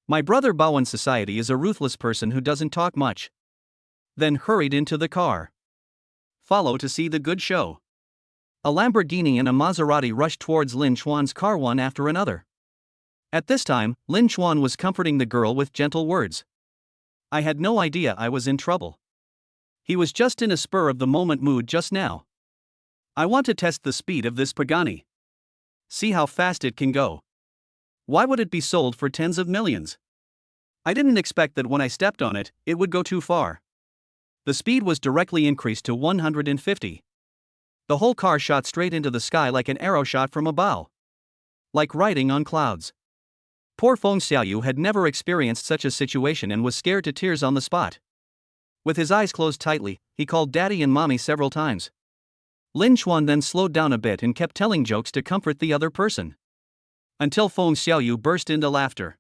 My brother Bowen's society is a ruthless person who doesn't talk much. Then hurried into the car. Follow to see the good show. A Lamborghini and a Maserati rushed towards Lin Chuan's car one after another. At this time, Lin Chuan was comforting the girl with gentle words. I had no idea I was in trouble. He was just in a spur-of-the-moment mood just now. I want to test the speed of this Pagani. See how fast it can go. Why would it be sold for tens of millions? I didn't expect that when I stepped on it, it would go too far. The speed was directly increased to 150. The whole car shot straight into the sky like an arrow shot from a bow. Like riding on clouds. Poor Feng Xiaoyu had never experienced such a situation and was scared to tears on the spot. With his eyes closed tightly, he called Daddy and Mommy several times. Lin Chuan then slowed down a bit and kept telling jokes to comfort the other person. Until Feng Xiaoyu burst into laughter.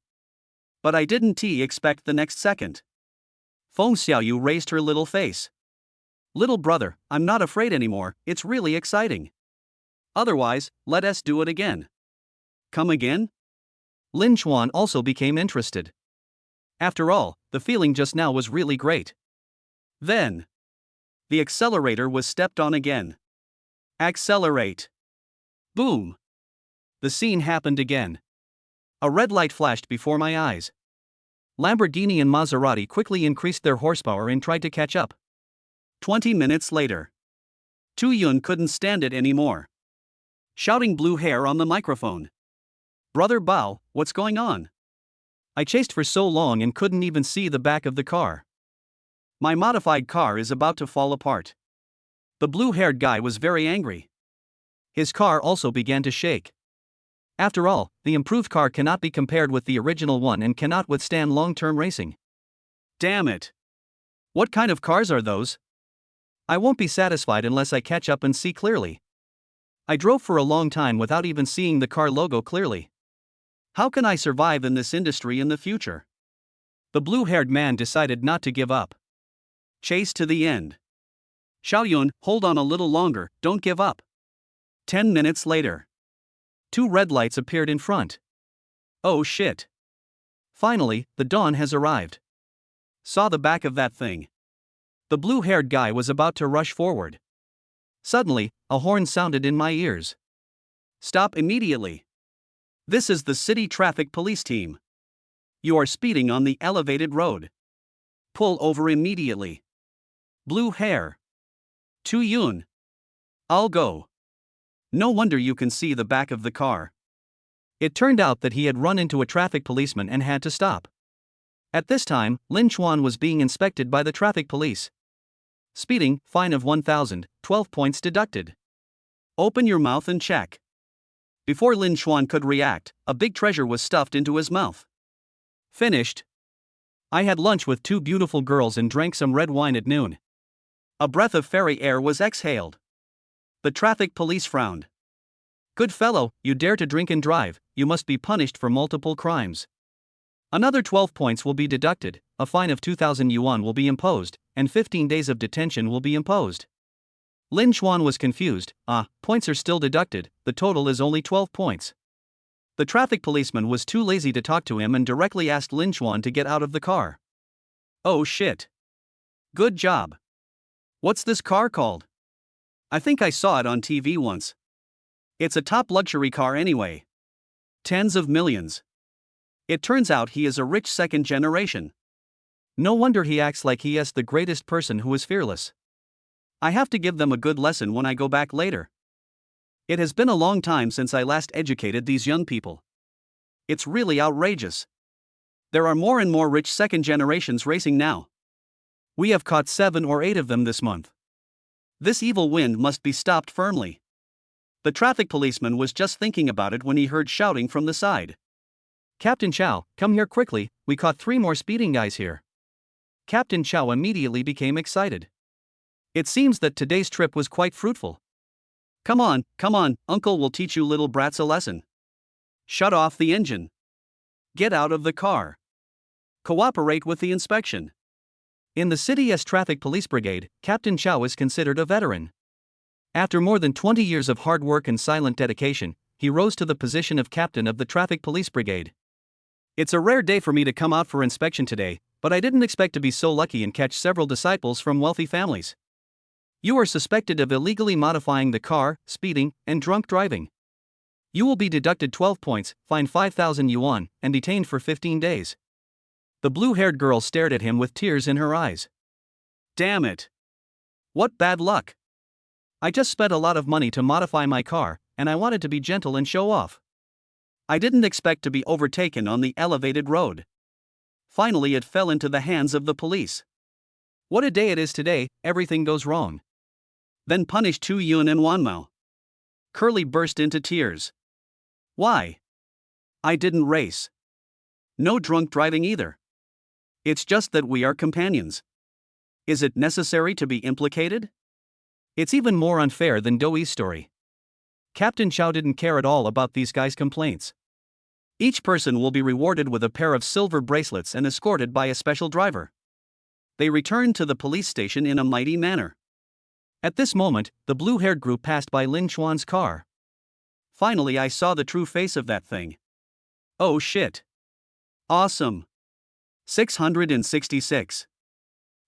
But I didn't expect the next second. Feng Xiaoyu raised her little face. Little brother, I'm not afraid anymore, it's really exciting. Otherwise, let us do it again. Come again? Lin Chuan also became interested. After all, the feeling just now was really great. Then, the accelerator was stepped on again. Accelerate. Boom. The scene happened again. A red light flashed before my eyes. Lamborghini and Maserati quickly increased their horsepower and tried to catch up. 20 minutes later. Tu Yun couldn't stand it anymore. Shouting blue hair on the microphone. Brother Bao, what's going on? I chased for so long and couldn't even see the back of the car. My modified car is about to fall apart. The blue-haired guy was very angry. His car also began to shake. After all, the improved car cannot be compared with the original one and cannot withstand long-term racing. Damn it! What kind of cars are those? I won't be satisfied unless I catch up and see clearly. I drove for a long time without even seeing the car logo clearly. How can I survive in this industry in the future? The blue-haired man decided not to give up. Chase to the end. Xiaoyun, hold on a little longer, don't give up. 10 minutes later. 2 red lights appeared in front. Oh shit. Finally, the dawn has arrived. Saw the back of that thing. The blue-haired guy was about to rush forward. Suddenly, a horn sounded in my ears. Stop immediately. This is the city traffic police team. You are speeding on the elevated road. Pull over immediately. Blue hair. Tu Yun. I'll go. No wonder you can see the back of the car. It turned out that he had run into a traffic policeman and had to stop. At this time, Lin Chuan was being inspected by the traffic police. Speeding, fine of 1,000, 12 points deducted. Open your mouth and check. Before Lin Chuan could react, a big treasure was stuffed into his mouth. Finished. I had lunch with 2 beautiful girls and drank some red wine at noon. A breath of fairy air was exhaled. The traffic police frowned. Good fellow, you dare to drink and drive, you must be punished for multiple crimes. Another 12 points will be deducted, a fine of 2,000 yuan will be imposed, and 15 days of detention will be imposed. Lin Chuan was confused. Points are still deducted, the total is only 12 points. The traffic policeman was too lazy to talk to him and directly asked Lin Chuan to get out of the car. Oh shit. Good job. What's this car called? I think I saw it on TV once. It's a top luxury car anyway. Tens of millions. It turns out he is a rich second generation. No wonder he acts like he is the greatest person who is fearless. I have to give them a good lesson when I go back later. It has been a long time since I last educated these young people. It's really outrageous. There are more and more rich second generations racing now. We have caught 7 or 8 of them this month. This evil wind must be stopped firmly. The traffic policeman was just thinking about it when he heard shouting from the side. Captain Chow, come here quickly, we caught 3 more speeding guys here. Captain Chow immediately became excited. It seems that today's trip was quite fruitful. Come on, uncle will teach you little brats a lesson. Shut off the engine. Get out of the car. Cooperate with the inspection. In the city's traffic police brigade, Captain Chow is considered a veteran. After more than 20 years of hard work and silent dedication, he rose to the position of captain of the traffic police brigade. It's a rare day for me to come out for inspection today, but I didn't expect to be so lucky and catch several disciples from wealthy families. You are suspected of illegally modifying the car, speeding, and drunk driving. You will be deducted 12 points, fined 5,000 yuan, and detained for 15 days. The blue-haired girl stared at him with tears in her eyes. Damn it. What bad luck. I just spent a lot of money to modify my car, and I wanted to be gentle and show off. I didn't expect to be overtaken on the elevated road. Finally, it fell into the hands of the police. What a day it is today, everything goes wrong. Then punish Tu Yun and Wanmao. Curly burst into tears. Why? I didn't race. No drunk driving either. It's just that we are companions. Is it necessary to be implicated? It's even more unfair than Douyi's story. Captain Chow didn't care at all about these guys' complaints. Each person will be rewarded with a pair of silver bracelets and escorted by a special driver. They returned to the police station in a mighty manner. At this moment, the blue-haired group passed by Lin Chuan's car. Finally, I saw the true face of that thing. Oh shit. Awesome. 666.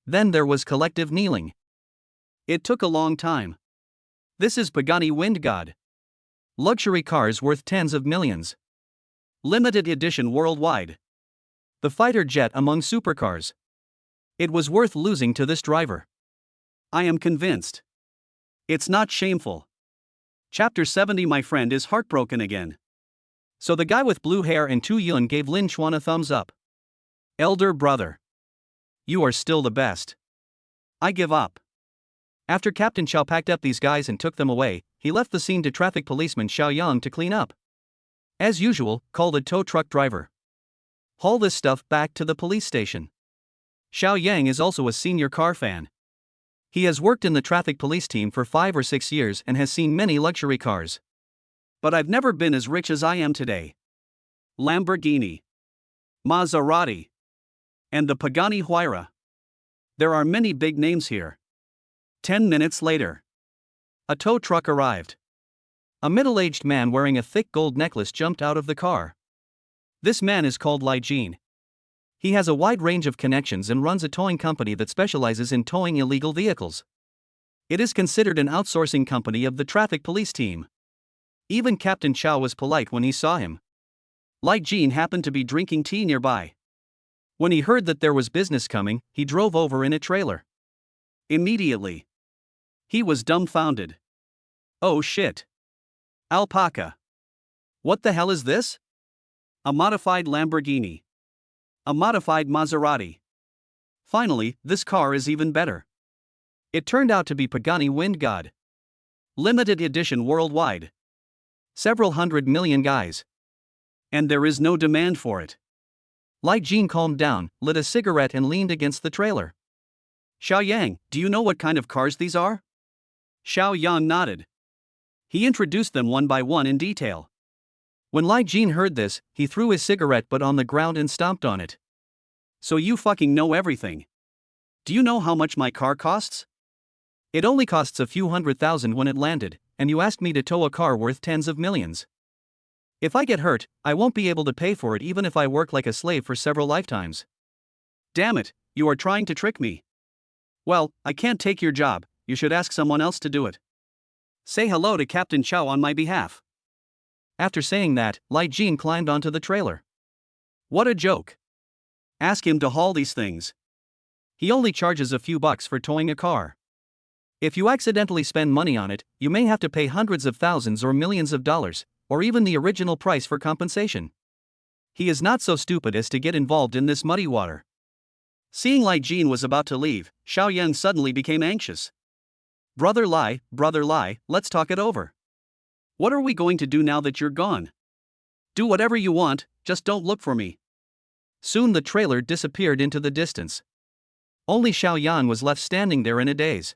Then there was collective kneeling. It took a long time. This is Pagani Wind God. Luxury cars worth tens of millions. Limited edition worldwide. The fighter jet among supercars. It was worth losing to this driver. I am convinced. It's not shameful. Chapter 70. My friend is heartbroken again. So the guy with blue hair and Tu Yun gave Lin Chuan a thumbs up. Elder brother. You are still the best. I give up. After Captain Chow packed up these guys and took them away, he left the scene to traffic policeman Xiao Yang to clean up. As usual, call the tow truck driver. Haul this stuff back to the police station. Xiao Yang is also a senior car fan. He has worked in the traffic police team for 5 or 6 years and has seen many luxury cars. But I've never been as rich as I am today. Lamborghini, Maserati, and the Pagani Huayra. There are many big names here. 10 minutes later, a tow truck arrived. A middle-aged man wearing a thick gold necklace jumped out of the car. This man is called Li Jin. He has a wide range of connections and runs a towing company that specializes in towing illegal vehicles. It is considered an outsourcing company of the traffic police team. Even Captain Chow was polite when he saw him. Li Jin happened to be drinking tea nearby. When he heard that there was business coming, he drove over in a trailer. Immediately, he was dumbfounded. Oh shit. Alpaca. What the hell is this? A modified Lamborghini. A modified Maserati. Finally, this car is even better. It turned out to be Pagani Wind God. Limited edition worldwide. Several 100 million guys. And there is no demand for it. Li Jin calmed down, lit a cigarette and leaned against the trailer. Xiao Yang, do you know what kind of cars these are? Xiao Yang nodded. He introduced them one by one in detail. When Li Jin heard this, he threw his cigarette butt on the ground and stomped on it. So you fucking know everything. Do you know how much my car costs? It only costs a few $100,000 when it landed, and you asked me to tow a car worth tens of millions. If I get hurt, I won't be able to pay for it even if I work like a slave for several lifetimes. Damn it, you are trying to trick me. Well, I can't take your job, you should ask someone else to do it. Say hello to Captain Chow on my behalf. After saying that, Li Jin climbed onto the trailer. What a joke. Ask him to haul these things. He only charges a few bucks for towing a car. If you accidentally spend money on it, you may have to pay hundreds of thousands or millions of dollars, or even the original price for compensation. He is not so stupid as to get involved in this muddy water. Seeing Li Jin was about to leave, Xiao Yan suddenly became anxious. Brother Li, let's talk it over. What are we going to do now that you're gone? Do whatever you want, just don't look for me. Soon the trailer disappeared into the distance. Only Xiao Yan was left standing there in a daze.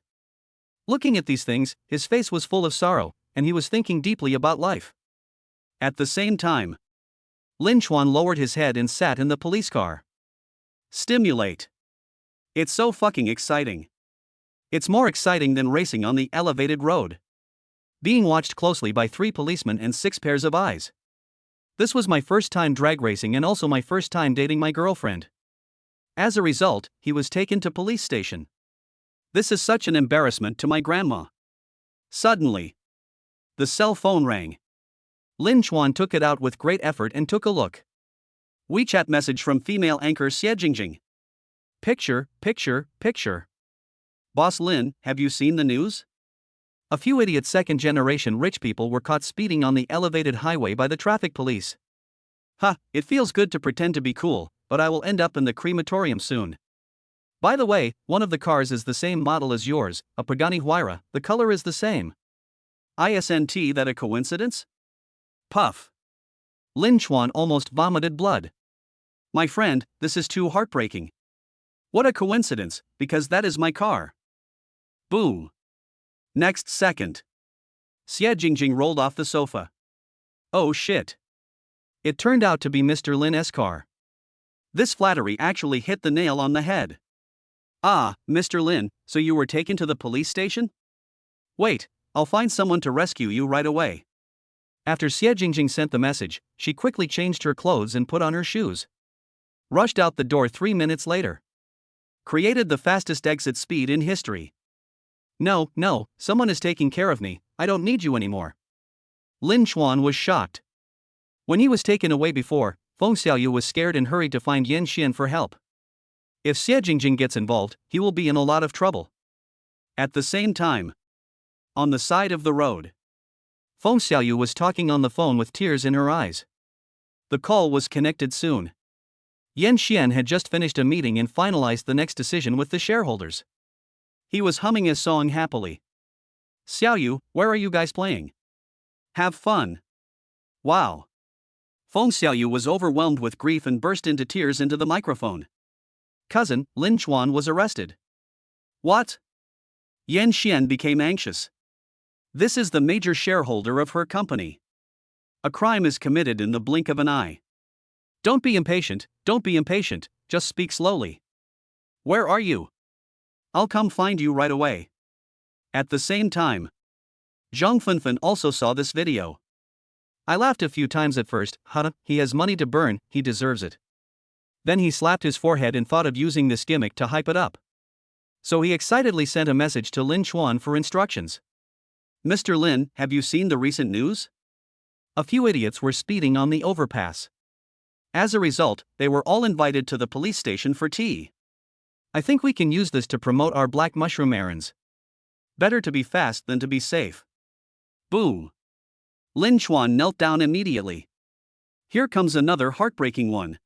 Looking at these things, his face was full of sorrow, and he was thinking deeply about life. At the same time, Lin Chuan lowered his head and sat in the police car. Stimulate. It's so fucking exciting. It's more exciting than racing on the elevated road. Being watched closely by 3 policemen and 6 pairs of eyes. This was my first time drag racing and also my first time dating my girlfriend. As a result, he was taken to police station. This is such an embarrassment to my grandma. Suddenly, the cell phone rang. Lin Chuan took it out with great effort and took a look. WeChat message from female anchor Xie Jingjing. Picture. Boss Lin, have you seen the news? A few idiot second-generation rich people were caught speeding on the elevated highway by the traffic police. It feels good to pretend to be cool, but I will end up in the crematorium soon. By the way, one of the cars is the same model as yours, a Pagani Huayra, the color is the same. Isn't that a coincidence? Puff. Lin Chuan almost vomited blood. My friend, this is too heartbreaking. What a coincidence, because that is my car. Boom. Next second, Xie Jingjing rolled off the sofa. Oh shit. It turned out to be Mr. Lin's car. This flattery actually hit the nail on the head. Ah, Mr. Lin, so you were taken to the police station? Wait, I'll find someone to rescue you right away. After Xie Jingjing sent the message, she quickly changed her clothes and put on her shoes. Rushed out the door 3 minutes later. Created the fastest exit speed in history. No, someone is taking care of me, I don't need you anymore. Lin Chuan was shocked. When he was taken away before, Feng Xiaoyu was scared and hurried to find Yan Xian for help. If Xie Jingjing gets involved, he will be in a lot of trouble. At the same time, on the side of the road, Feng Xiaoyu was talking on the phone with tears in her eyes. The call was connected soon. Yan Xian had just finished a meeting and finalized the next decision with the shareholders. He was humming a song happily. Xiaoyu, where are you guys playing? Have fun. Wow. Feng Xiaoyu was overwhelmed with grief and burst into tears into the microphone. Cousin, Lin Chuan was arrested. What? Yan Xian became anxious. This is the major shareholder of her company. A crime is committed in the blink of an eye. Don't be impatient, just speak slowly. Where are you? I'll come find you right away. At the same time, Zhang Fenfen also saw this video. I laughed a few times at first. He has money to burn, he deserves it. Then he slapped his forehead and thought of using this gimmick to hype it up. So he excitedly sent a message to Lin Chuan for instructions. Mr. Lin, have you seen the recent news? A few idiots were speeding on the overpass. As a result, they were all invited to the police station for tea. I think we can use this to promote our black mushroom errands. Better to be fast than to be safe. Boom. Lin Chuan knelt down immediately. Here comes another heartbreaking one.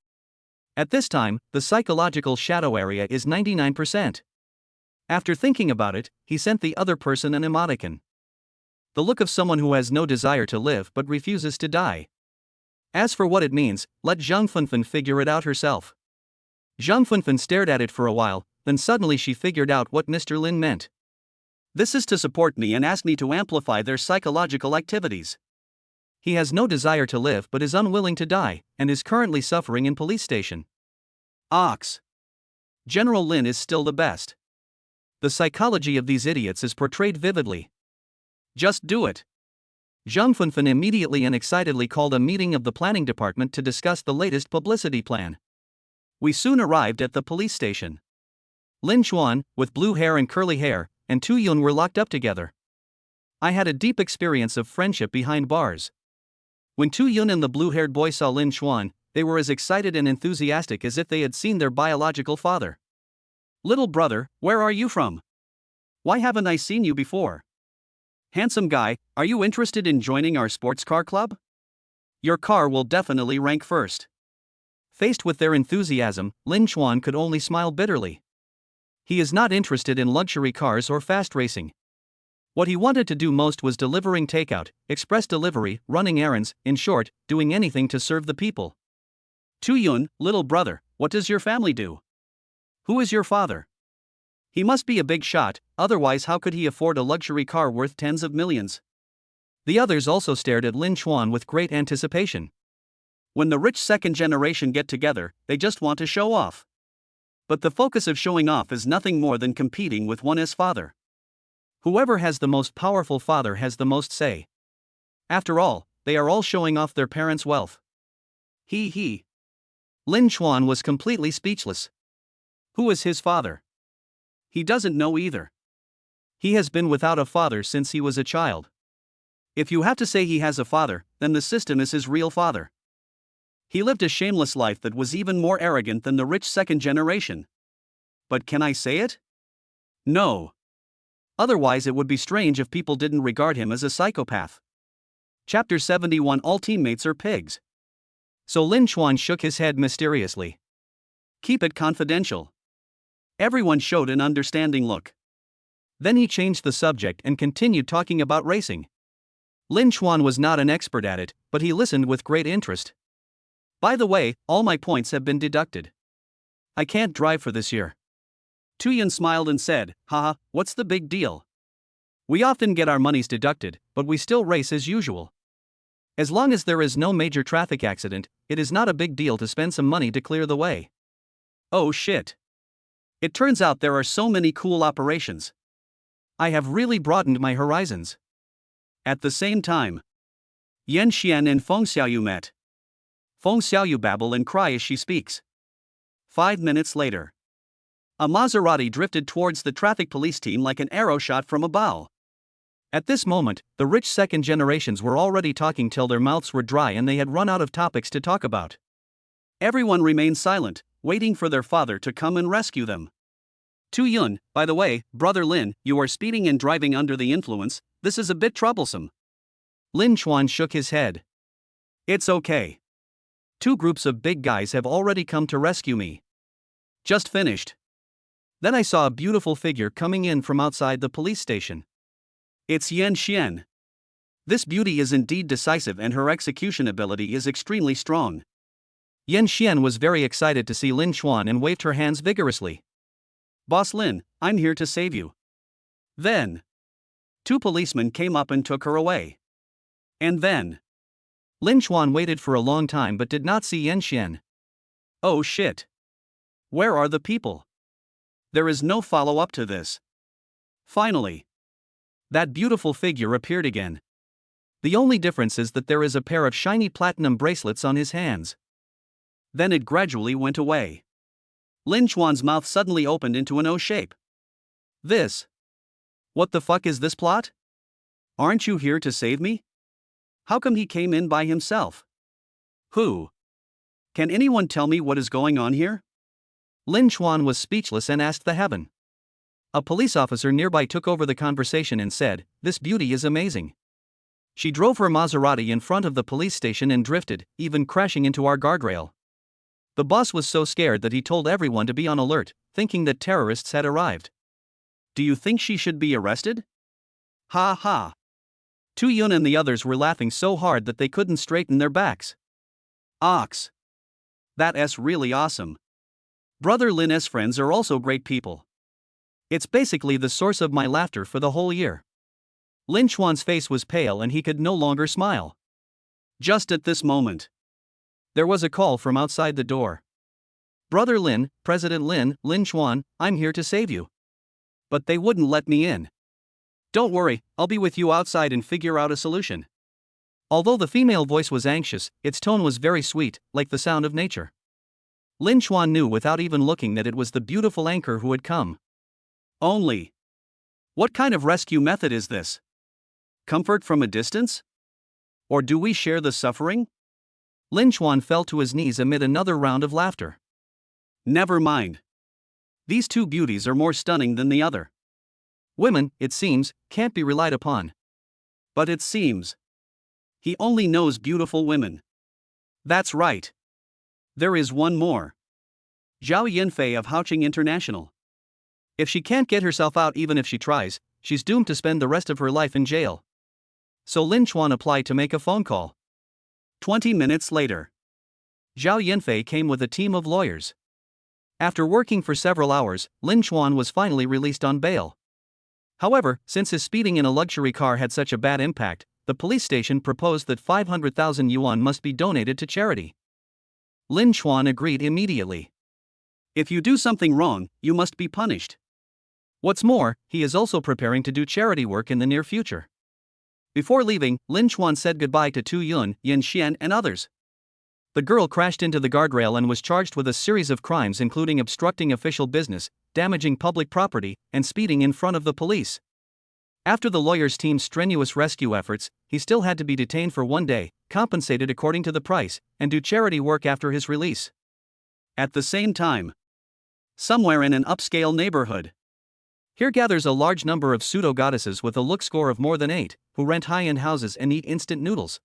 At this time, the psychological shadow area is 99%. After thinking about it, he sent the other person an emoticon. The look of someone who has no desire to live but refuses to die. As for what it means, let Zhang Fenfen figure it out herself. Zhang Fenfen stared at it for a while, then suddenly she figured out what Mr. Lin meant. This is to support me and ask me to amplify their psychological activities. He has no desire to live but is unwilling to die, and is currently suffering in police station. Ox. General Lin is still the best. The psychology of these idiots is portrayed vividly. Just do it. Zhang Funfan immediately and excitedly called a meeting of the planning department to discuss the latest publicity plan. We soon arrived at the police station. Lin Xuan, with blue hair and curly hair, and Tu Yun were locked up together. I had a deep experience of friendship behind bars. When Tu Yun and the blue-haired boy saw Lin Xuan, they were as excited and enthusiastic as if they had seen their biological father. Little brother, where are you from? Why haven't I seen you before? Handsome guy, are you interested in joining our sports car club? Your car will definitely rank first. Faced with their enthusiasm, Lin Xuan could only smile bitterly. He is not interested in luxury cars or fast racing. What he wanted to do most was delivering takeout, express delivery, running errands, in short, doing anything to serve the people. Tu Yun, little brother, what does your family do? Who is your father? He must be a big shot, otherwise how could he afford a luxury car worth tens of millions? The others also stared at Lin Xuan with great anticipation. When the rich second generation get together, they just want to show off. But the focus of showing off is nothing more than competing with one's father. Whoever has the most powerful father has the most say. After all, they are all showing off their parents' wealth. He. Lin Xuan was completely speechless. Who is his father? He doesn't know either. He has been without a father since he was a child. If you have to say he has a father, then the system is his real father. He lived a shameless life that was even more arrogant than the rich second generation. But can I say it? No. Otherwise it would be strange if people didn't regard him as a psychopath. Chapter 71 All teammates are pigs. So Lin Xuan shook his head mysteriously. Keep it confidential. Everyone showed an understanding look. Then he changed the subject and continued talking about racing. Lin Xuan was not an expert at it, but he listened with great interest. By the way, all my points have been deducted. I can't drive for this year. Tu Yun smiled and said, haha, what's the big deal? We often get our monies deducted, but we still race as usual. As long as there is no major traffic accident, it is not a big deal to spend some money to clear the way. Oh shit. It turns out there are so many cool operations. I have really broadened my horizons. At the same time, Yan Xian and Feng Xiaoyu met. Feng Xiaoyu babble and cry as she speaks. 5 minutes later, a Maserati drifted towards the traffic police team like an arrow shot from a bow. At this moment, the rich second generations were already talking till their mouths were dry and they had run out of topics to talk about. Everyone remained silent, waiting for their father to come and rescue them. Tu Yun, by the way, brother Lin, you are speeding and driving under the influence, this is a bit troublesome. Lin Xuan shook his head. It's okay. 2 groups of big guys have already come to rescue me. Just finished. Then I saw a beautiful figure coming in from outside the police station. It's Yan Xian. This beauty is indeed decisive and her execution ability is extremely strong. Yan Xian was very excited to see Lin Xuan and waved her hands vigorously. Boss Lin, I'm here to save you. Then 2 policemen came up and took her away. And then Lin Xuan waited for a long time but did not see Yan Xian. Oh shit. Where are the people? There is no follow-up to this. Finally, that beautiful figure appeared again. The only difference is that there is a pair of shiny platinum bracelets on his hands. Then it gradually went away. Lin Xuan's mouth suddenly opened into an O shape. This. What the fuck is this plot? Aren't you here to save me? How come he came in by himself? Who? Can anyone tell me what is going on here? Lin Xuan was speechless and asked the heaven. A police officer nearby took over the conversation and said, "This beauty is amazing. She drove her Maserati in front of the police station and drifted, even crashing into our guardrail." The boss was so scared that he told everyone to be on alert, thinking that terrorists had arrived. Do you think she should be arrested? Ha ha. Tu Yun and the others were laughing so hard that they couldn't straighten their backs. Ox. That's really awesome. Brother Lin's friends are also great people. It's basically the source of my laughter for the whole year. Lin Chuan's face was pale and he could no longer smile. Just at this moment, there was a call from outside the door. Brother Lin, President Lin, Lin Chuan, I'm here to save you. But they wouldn't let me in. Don't worry, I'll be with you outside and figure out a solution. Although the female voice was anxious, its tone was very sweet, like the sound of nature. Lin Chuan knew without even looking that it was the beautiful anchor who had come. Only. What kind of rescue method is this? Comfort from a distance? Or do we share the suffering? Lin Chuan fell to his knees amid another round of laughter. Never mind. These two beauties are more stunning than the other. Women, it seems, can't be relied upon. But it seems. He only knows beautiful women. That's right. There is one more. Zhao Yinfei of Haoqing International. If she can't get herself out even if she tries, she's doomed to spend the rest of her life in jail. So Lin Chuan applied to make a phone call. 20 minutes later, Zhao Yinfei came with a team of lawyers. After working for several hours, Lin Chuan was finally released on bail. However, since his speeding in a luxury car had such a bad impact, the police station proposed that 500,000 yuan must be donated to charity. Lin Chuan agreed immediately. If you do something wrong, you must be punished. What's more, he is also preparing to do charity work in the near future. Before leaving, Lin Chuan said goodbye to Tu Yun, Yin Xian, and others. The girl crashed into the guardrail and was charged with a series of crimes including obstructing official business, damaging public property, and speeding in front of the police. After the lawyer's team's strenuous rescue efforts, he still had to be detained for 1 day, compensated according to the price, and do charity work after his release. At the same time, somewhere in an upscale neighborhood, here gathers a large number of pseudo-goddesses with a look score of more than 8, who rent high-end houses and eat instant noodles.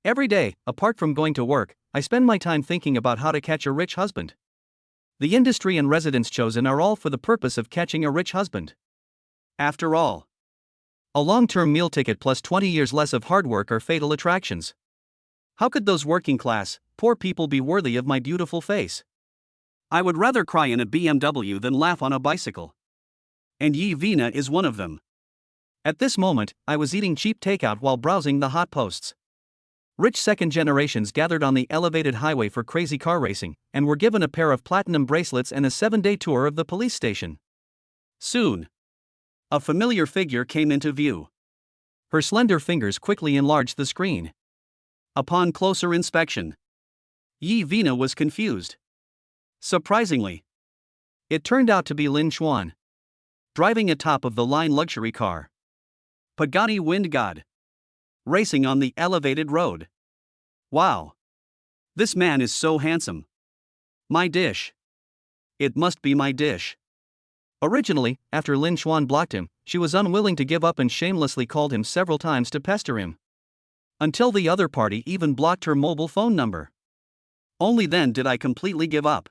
Every day, apart from going to work, I spend my time thinking about how to catch a rich husband. The industry and residence chosen are all for the purpose of catching a rich husband. After all, a long-term meal ticket plus 20 years less of hard work are fatal attractions. How could those working class, poor people be worthy of my beautiful face? I would rather cry in a BMW than laugh on a bicycle. And Yi Vina is one of them. At this moment, I was eating cheap takeout while browsing the hot posts. Rich second generations gathered on the elevated highway for crazy car racing, and were given a pair of platinum bracelets and a 7-day tour of the police station. Soon, a familiar figure came into view. Her slender fingers quickly enlarged the screen. Upon closer inspection, Yi Vina was confused. Surprisingly, it turned out to be Lin Chuan, driving a top-of-the-line luxury car. Pagani Wind God, racing on the elevated road. Wow! This man is so handsome. My dish. It must be my dish. Originally, after Lin Chuan blocked him, she was unwilling to give up and shamelessly called him several times to pester him. Until the other party even blocked her mobile phone number. Only then did I completely give up.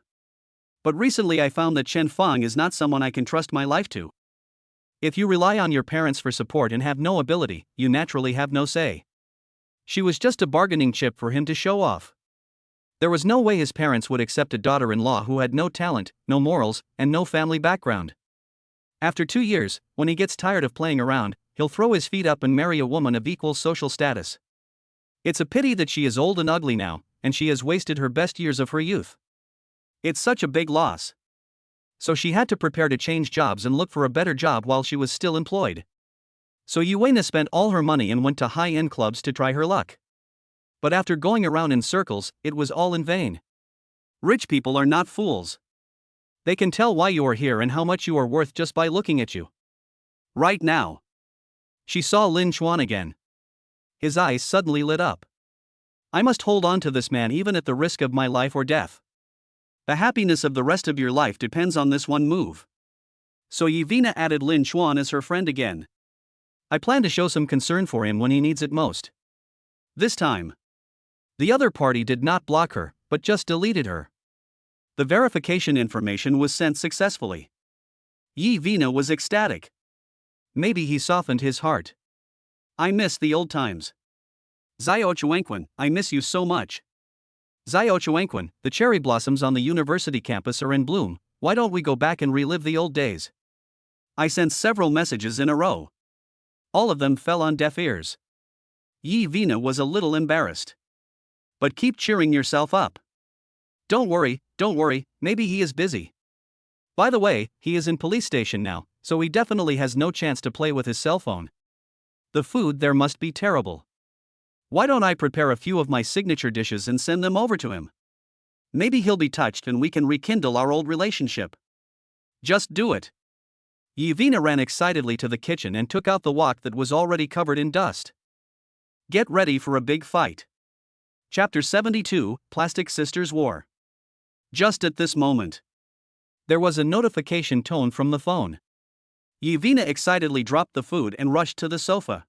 But recently I found that Chen Fang is not someone I can trust my life to. If you rely on your parents for support and have no ability, you naturally have no say. She was just a bargaining chip for him to show off. There was no way his parents would accept a daughter-in-law who had no talent, no morals, and no family background. After 2 years, when he gets tired of playing around, he'll throw his feet up and marry a woman of equal social status. It's a pity that she is old and ugly now, and she has wasted her best years of her youth. It's such a big loss. So she had to prepare to change jobs and look for a better job while she was still employed. So Yuena spent all her money and went to high-end clubs to try her luck. But after going around in circles, it was all in vain. Rich people are not fools. They can tell why you are here and how much you are worth just by looking at you. Right now. She saw Lin Chuan again. His eyes suddenly lit up. I must hold on to this man even at the risk of my life or death. The happiness of the rest of your life depends on this one move. So Yevina added Lin Chuan as her friend again. I plan to show some concern for him when he needs it most. This time, the other party did not block her, but just deleted her. The verification information was sent successfully. Yevina was ecstatic. Maybe he softened his heart. I miss the old times. Xiao Chuanquan, I miss you so much. Xiao Chuanquan, the cherry blossoms on the university campus are in bloom. Why don't we go back and relive the old days? I sent several messages in a row. All of them fell on deaf ears. Yevina was a little embarrassed. But keep cheering yourself up. Don't worry, maybe he is busy. By the way, he is in police station now, so he definitely has no chance to play with his cell phone. The food there must be terrible. Why don't I prepare a few of my signature dishes and send them over to him? Maybe he'll be touched and we can rekindle our old relationship. Just do it. Yevina ran excitedly to the kitchen and took out the wok that was already covered in dust. Get ready for a big fight. Chapter 72, Plastic Sisters War. Just at this moment, there was a notification tone from the phone. Yevina excitedly dropped the food and rushed to the sofa.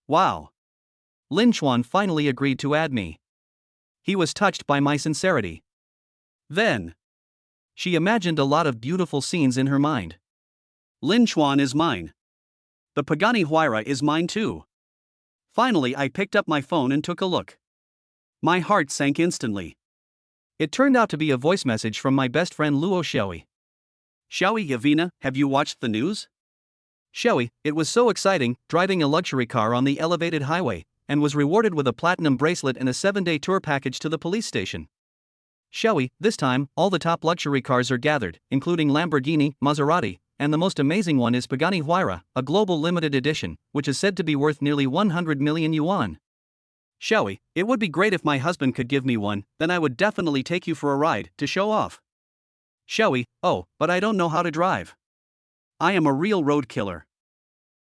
Wow. Lin Chuan finally agreed to add me. He was touched by my sincerity. Then, she imagined a lot of beautiful scenes in her mind. Lin Chuan is mine. The Pagani Huayra is mine too. Finally, I picked up my phone and took a look. My heart sank instantly. It turned out to be a voice message from my best friend Luo Xiaoyi. Xiaoyi, Yevina, have you watched the news? Xiaoyi, it was so exciting, driving a luxury car on the elevated highway, and was rewarded with a platinum bracelet and a 7-day tour package to the police station. Xiaoyi, this time, all the top luxury cars are gathered, including Lamborghini, Maserati, and the most amazing one is Pagani Huayra, a global limited edition, which is said to be worth nearly 100 million yuan. Xiaoyi, it would be great if my husband could give me one, then I would definitely take you for a ride, to show off. Xiaoyi, oh, but I don't know how to drive. I am a real road killer.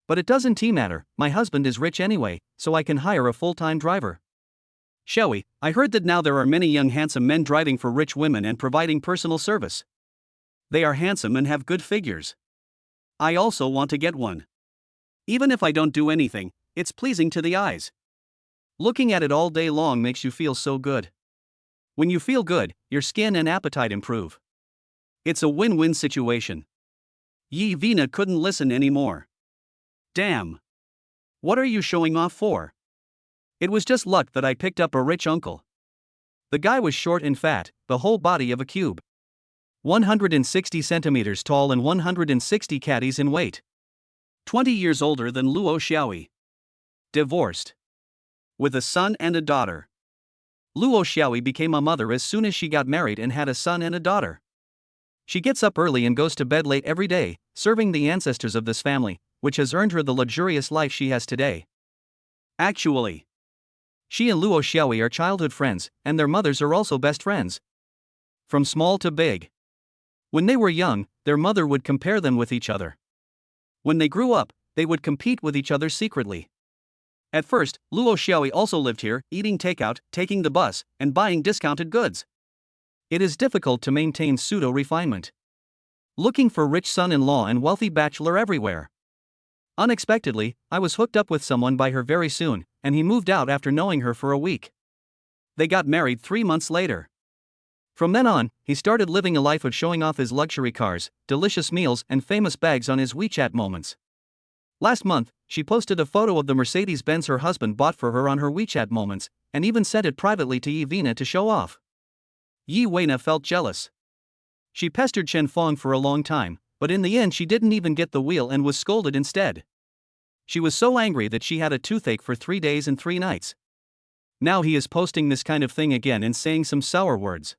But it doesn't matter, my husband is rich anyway, so I can hire a full-time driver. Xiaoyi, I heard that now there are many young handsome men driving for rich women and providing personal service. They are handsome and have good figures. I also want to get one. Even if I don't do anything, it's pleasing to the eyes. Looking at it all day long makes you feel so good. When you feel good, your skin and appetite improve. It's a win-win situation. Yevina couldn't listen anymore. Damn. What are you showing off for? It was just luck that I picked up a rich uncle. The guy was short and fat, the whole body of a cube. 160 centimeters tall and 160 caddies in weight. 20 years older than Luo Xiaoyi. Divorced. With a son and a daughter. Luo Xiaoyi became a mother as soon as she got married and had a son and a daughter. She gets up early and goes to bed late every day, serving the ancestors of this family, which has earned her the luxurious life she has today. Actually, she and Luo Xiaoyi are childhood friends, and their mothers are also best friends. From small to big. When they were young, their mother would compare them with each other. When they grew up, they would compete with each other secretly. At first, Luo Xiaoyi also lived here, eating takeout, taking the bus, and buying discounted goods. It is difficult to maintain pseudo-refinement. Looking for rich son-in-law and wealthy bachelor everywhere. Unexpectedly, I was hooked up with someone by her very soon, and he moved out after knowing her for a week. They got married 3 months later. From then on, he started living a life of showing off his luxury cars, delicious meals, and famous bags on his WeChat moments. Last month, she posted a photo of the Mercedes-Benz her husband bought for her on her WeChat moments, and even sent it privately to Yevina to show off. Yevina felt jealous. She pestered Chen Fong for a long time, but in the end she didn't even get the wheel and was scolded instead. She was so angry that she had a toothache for 3 days and 3 nights. Now he is posting this kind of thing again and saying some sour words.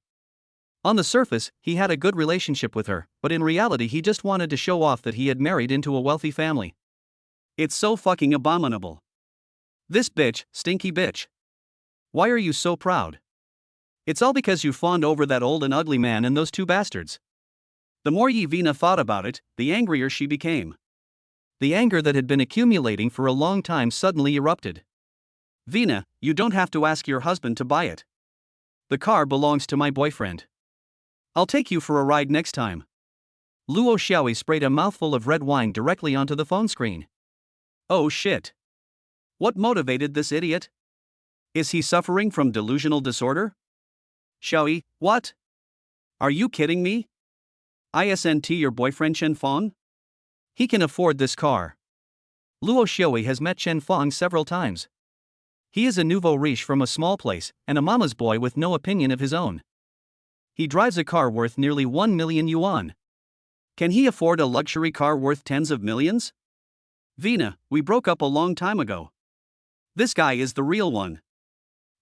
On the surface, he had a good relationship with her, but in reality he just wanted to show off that he had married into a wealthy family. It's so fucking abominable. This bitch, stinky bitch. Why are you so proud? It's all because you fawned over that old and ugly man and those 2 bastards. The more Yevina thought about it, the angrier she became. The anger that had been accumulating for a long time suddenly erupted. Vina, you don't have to ask your husband to buy it. The car belongs to my boyfriend. I'll take you for a ride next time. Luo Xiaoyi sprayed a mouthful of red wine directly onto the phone screen. Oh shit. What motivated this idiot? Is he suffering from delusional disorder? Xiaoyi, what? Are you kidding me? Isn't your boyfriend Chen Fong? He can afford this car. Luo Xiaoyi has met Chen Fong several times. He is a nouveau riche from a small place, and a mama's boy with no opinion of his own. He drives a car worth nearly 1 million yuan. Can he afford a luxury car worth tens of millions? Vina, we broke up a long time ago. This guy is the real one.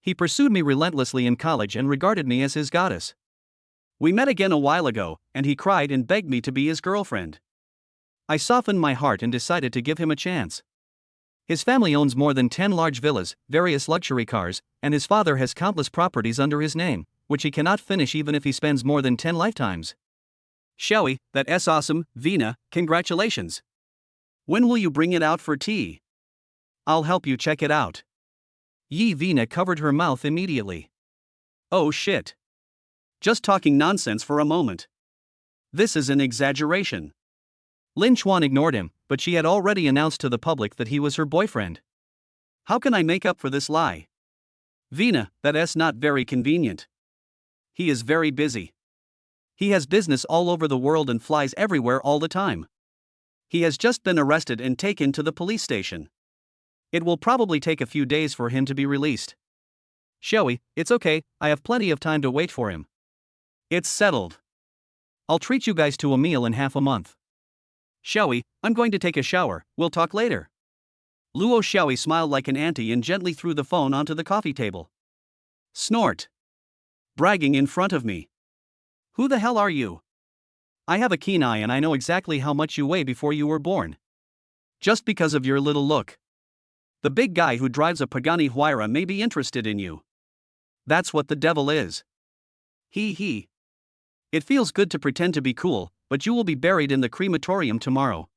He pursued me relentlessly in college and regarded me as his goddess. We met again a while ago, and he cried and begged me to be his girlfriend. I softened my heart and decided to give him a chance. His family owns more than 10 large villas, various luxury cars, and his father has countless properties under his name, which he cannot finish even if he spends more than 10 lifetimes. Shall we? That's awesome, Vina, congratulations. When will you bring it out for tea? I'll help you check it out. Vina covered her mouth immediately. Oh shit. Just talking nonsense for a moment. This is an exaggeration. Lin Chuan ignored him, but she had already announced to the public that he was her boyfriend. How can I make up for this lie? Vina, that's not very convenient. He is very busy. He has business all over the world and flies everywhere all the time. He has just been arrested and taken to the police station. It will probably take a few days for him to be released. Shall we? It's okay, I have plenty of time to wait for him. It's settled. I'll treat you guys to a meal in half a month. Shall we? I'm going to take a shower, we'll talk later. Luo Xiaoyi smiled like an auntie and gently threw the phone onto the coffee table. Snort. Bragging in front of me. Who the hell are you? I have a keen eye and I know exactly how much you weigh before you were born. Just because of your little look. The big guy who drives a Pagani Huayra may be interested in you. That's what the devil is. He. It feels good to pretend to be cool, but you will be buried in the crematorium tomorrow.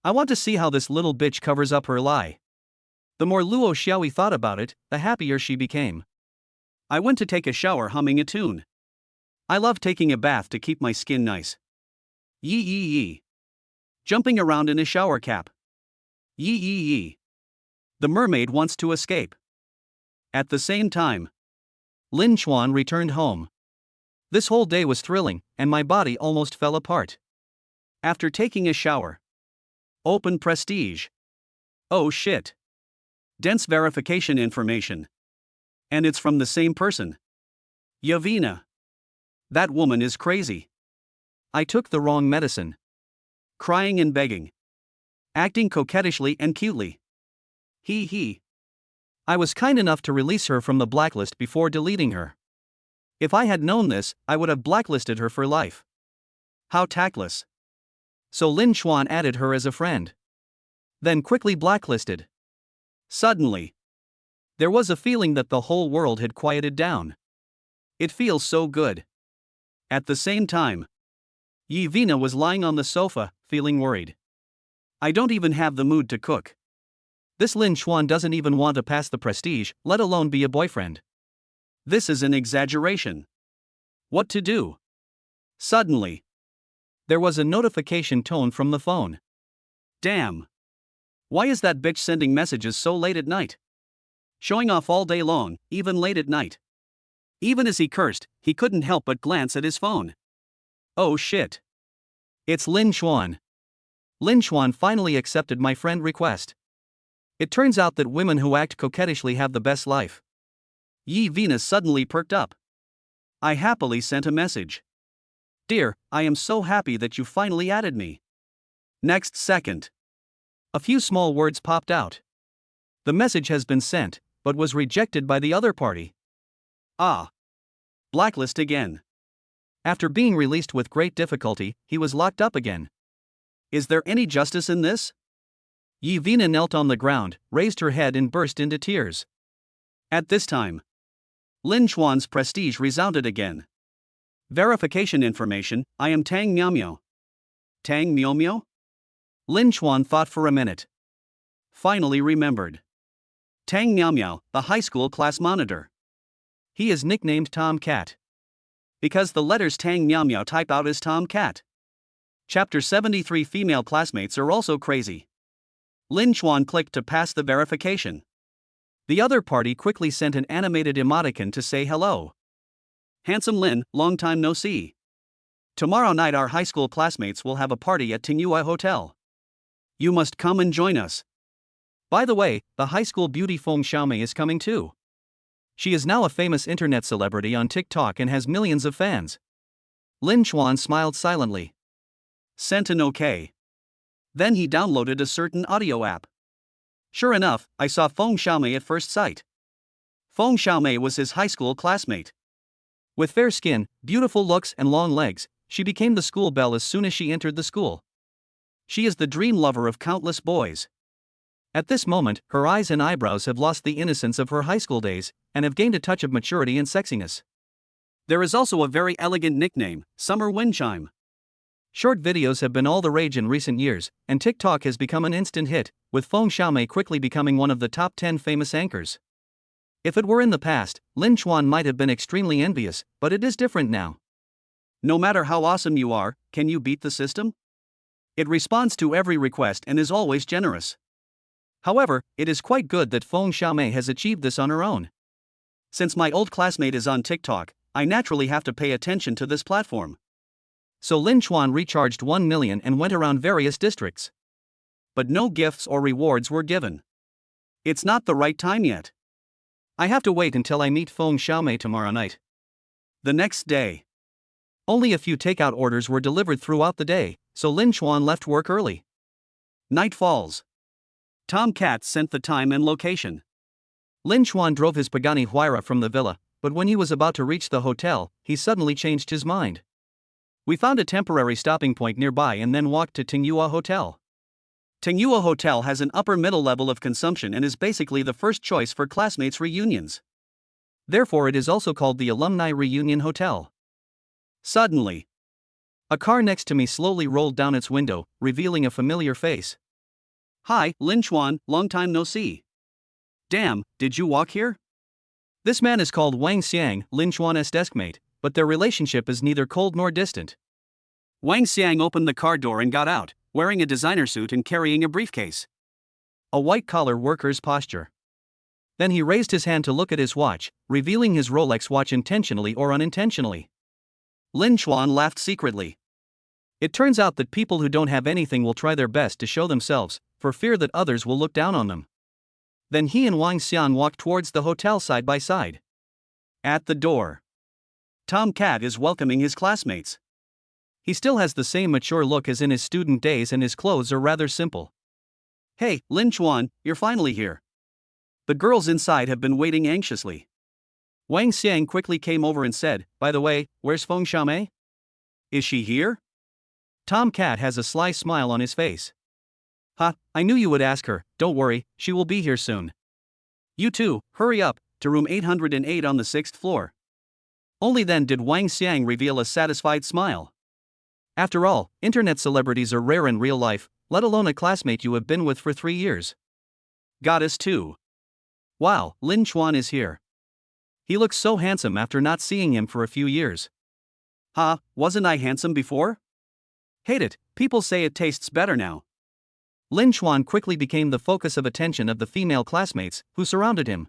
I want to see how this little bitch covers up her lie. The more Luo Xiaoyi thought about it, the happier she became. I went to take a shower humming a tune. I love taking a bath to keep my skin nice. Yee. Jumping around in a shower cap. Yee. The mermaid wants to escape. At the same time, Lin Chuan returned home. This whole day was thrilling, and my body almost fell apart. After taking a shower. Open Prestige. Oh shit. Dense verification information. And it's from the same person. Yavina. That woman is crazy. I took the wrong medicine. Crying and begging. Acting coquettishly and cutely. He. I was kind enough to release her from the blacklist before deleting her. If I had known this, I would have blacklisted her for life. How tactless. So Lin Chuan added her as a friend. Then quickly blacklisted. Suddenly, there was a feeling that the whole world had quieted down. It feels so good. At the same time, Vina was lying on the sofa, feeling worried. I don't even have the mood to cook. This Lin Chuan doesn't even want to pass the prestige, let alone be a boyfriend. This is an exaggeration. What to do? Suddenly, there was a notification tone from the phone. Damn. Why is that bitch sending messages so late at night? Showing off all day long, even late at night. Even as he cursed, he couldn't help but glance at his phone. Oh shit. It's Lin Chuan. Lin Chuan finally accepted my friend request. It turns out that women who act coquettishly have the best life. Vina suddenly perked up. I happily sent a message. Dear, I am so happy that you finally added me. Next second. A few small words popped out. The message has been sent, but was rejected by the other party. Ah. Blacklist again. After being released with great difficulty, he was locked up again. Is there any justice in this? Vina knelt on the ground, raised her head and burst into tears. At this time, Lin Chuan's prestige resounded again. Verification information, I am Tang Miao. Tang Miao? Lin Chuan thought for a minute. Finally remembered. Tang Miao, the high school class monitor. He is nicknamed Tom Cat. Because the letters Tang Miao type out as Tom Cat. Chapter 73 Female classmates are also crazy. Lin Chuan clicked to pass the verification. The other party quickly sent an animated emoticon to say hello. Handsome Lin, long time no see. Tomorrow night our high school classmates will have a party at Tingyue Hotel. You must come and join us. By the way, the high school beauty Feng Xiaomei is coming too. She is now a famous internet celebrity on TikTok and has millions of fans. Lin Chuan smiled silently. sent an OK. Then he downloaded a certain audio app. Sure enough, I saw Feng Xiaomei at first sight. Feng Xiaomei was his high school classmate. With fair skin, beautiful looks, and long legs, she became the school belle as soon as she entered the school. She is the dream lover of countless boys. At this moment, her eyes and eyebrows have lost the innocence of her high school days, and have gained a touch of maturity and sexiness. There is also a very elegant nickname, Summer Windchime. Short videos have been all the rage in recent years, and TikTok has become an instant hit, with Feng Xiaomei quickly becoming one of the top 10 famous anchors. If it were in the past, Lin Chuan might have been extremely envious, but it is different now. No matter how awesome you are, can you beat the system? It responds to every request and is always generous. However, it is quite good that Feng Xiaomei has achieved this on her own. Since my old classmate is on TikTok, I naturally have to pay attention to this platform. So Lin Chuan recharged 1 million and went around various districts. But no gifts or rewards were given. It's not the right time yet. I have to wait until I meet Feng Xiaomei tomorrow night. The next day. Only a few takeout orders were delivered throughout the day, so Lin Chuan left work early. Night falls. Tom Cat sent the time and location. Lin Chuan drove his Pagani Huayra from the villa, but when he was about to reach the hotel, he suddenly changed his mind. We found a temporary stopping point nearby and then walked to Tingyua Hotel. Tingyua Hotel has an upper middle level of consumption and is basically the first choice for classmates' reunions. Therefore, it is also called the Alumni Reunion Hotel. Suddenly, a car next to me slowly rolled down its window, revealing a familiar face. Hi, Lin Chuan, long time no see. Damn, did you walk here? This man is called Wang Xiang, Lin Chuan's deskmate, but their relationship is neither cold nor distant. Wang Xiang opened the car door and got out, wearing a designer suit and carrying a briefcase. A white-collar worker's posture. Then he raised his hand to look at his watch, revealing his Rolex watch intentionally or unintentionally. Lin Chuan laughed secretly. It turns out that people who don't have anything will try their best to show themselves, for fear that others will look down on them. Then he and Wang Xiang walked towards the hotel side by side. At the door, Tom Cat is welcoming his classmates. He still has the same mature look as in his student days and his clothes are rather simple. Hey, Lin Chuan, you're finally here. The girls inside have been waiting anxiously. Wang Xiang quickly came over and said, "By the way, where's Feng Xiaomei?" Is she here? Tom Cat has a sly smile on his face. "Ha, I knew you would ask her, don't worry, she will be here soon." You two, hurry up, to room 808 on the 6th floor. Only then did Wang Xiang reveal a satisfied smile. After all, internet celebrities are rare in real life, let alone a classmate you have been with for 3 years. Goddess 2. Wow, Lin Chuan is here. He looks so handsome after not seeing him for a few years. Ha, wasn't I handsome before? Hate it, people say it tastes better now. Lin Chuan quickly became the focus of attention of the female classmates, who surrounded him.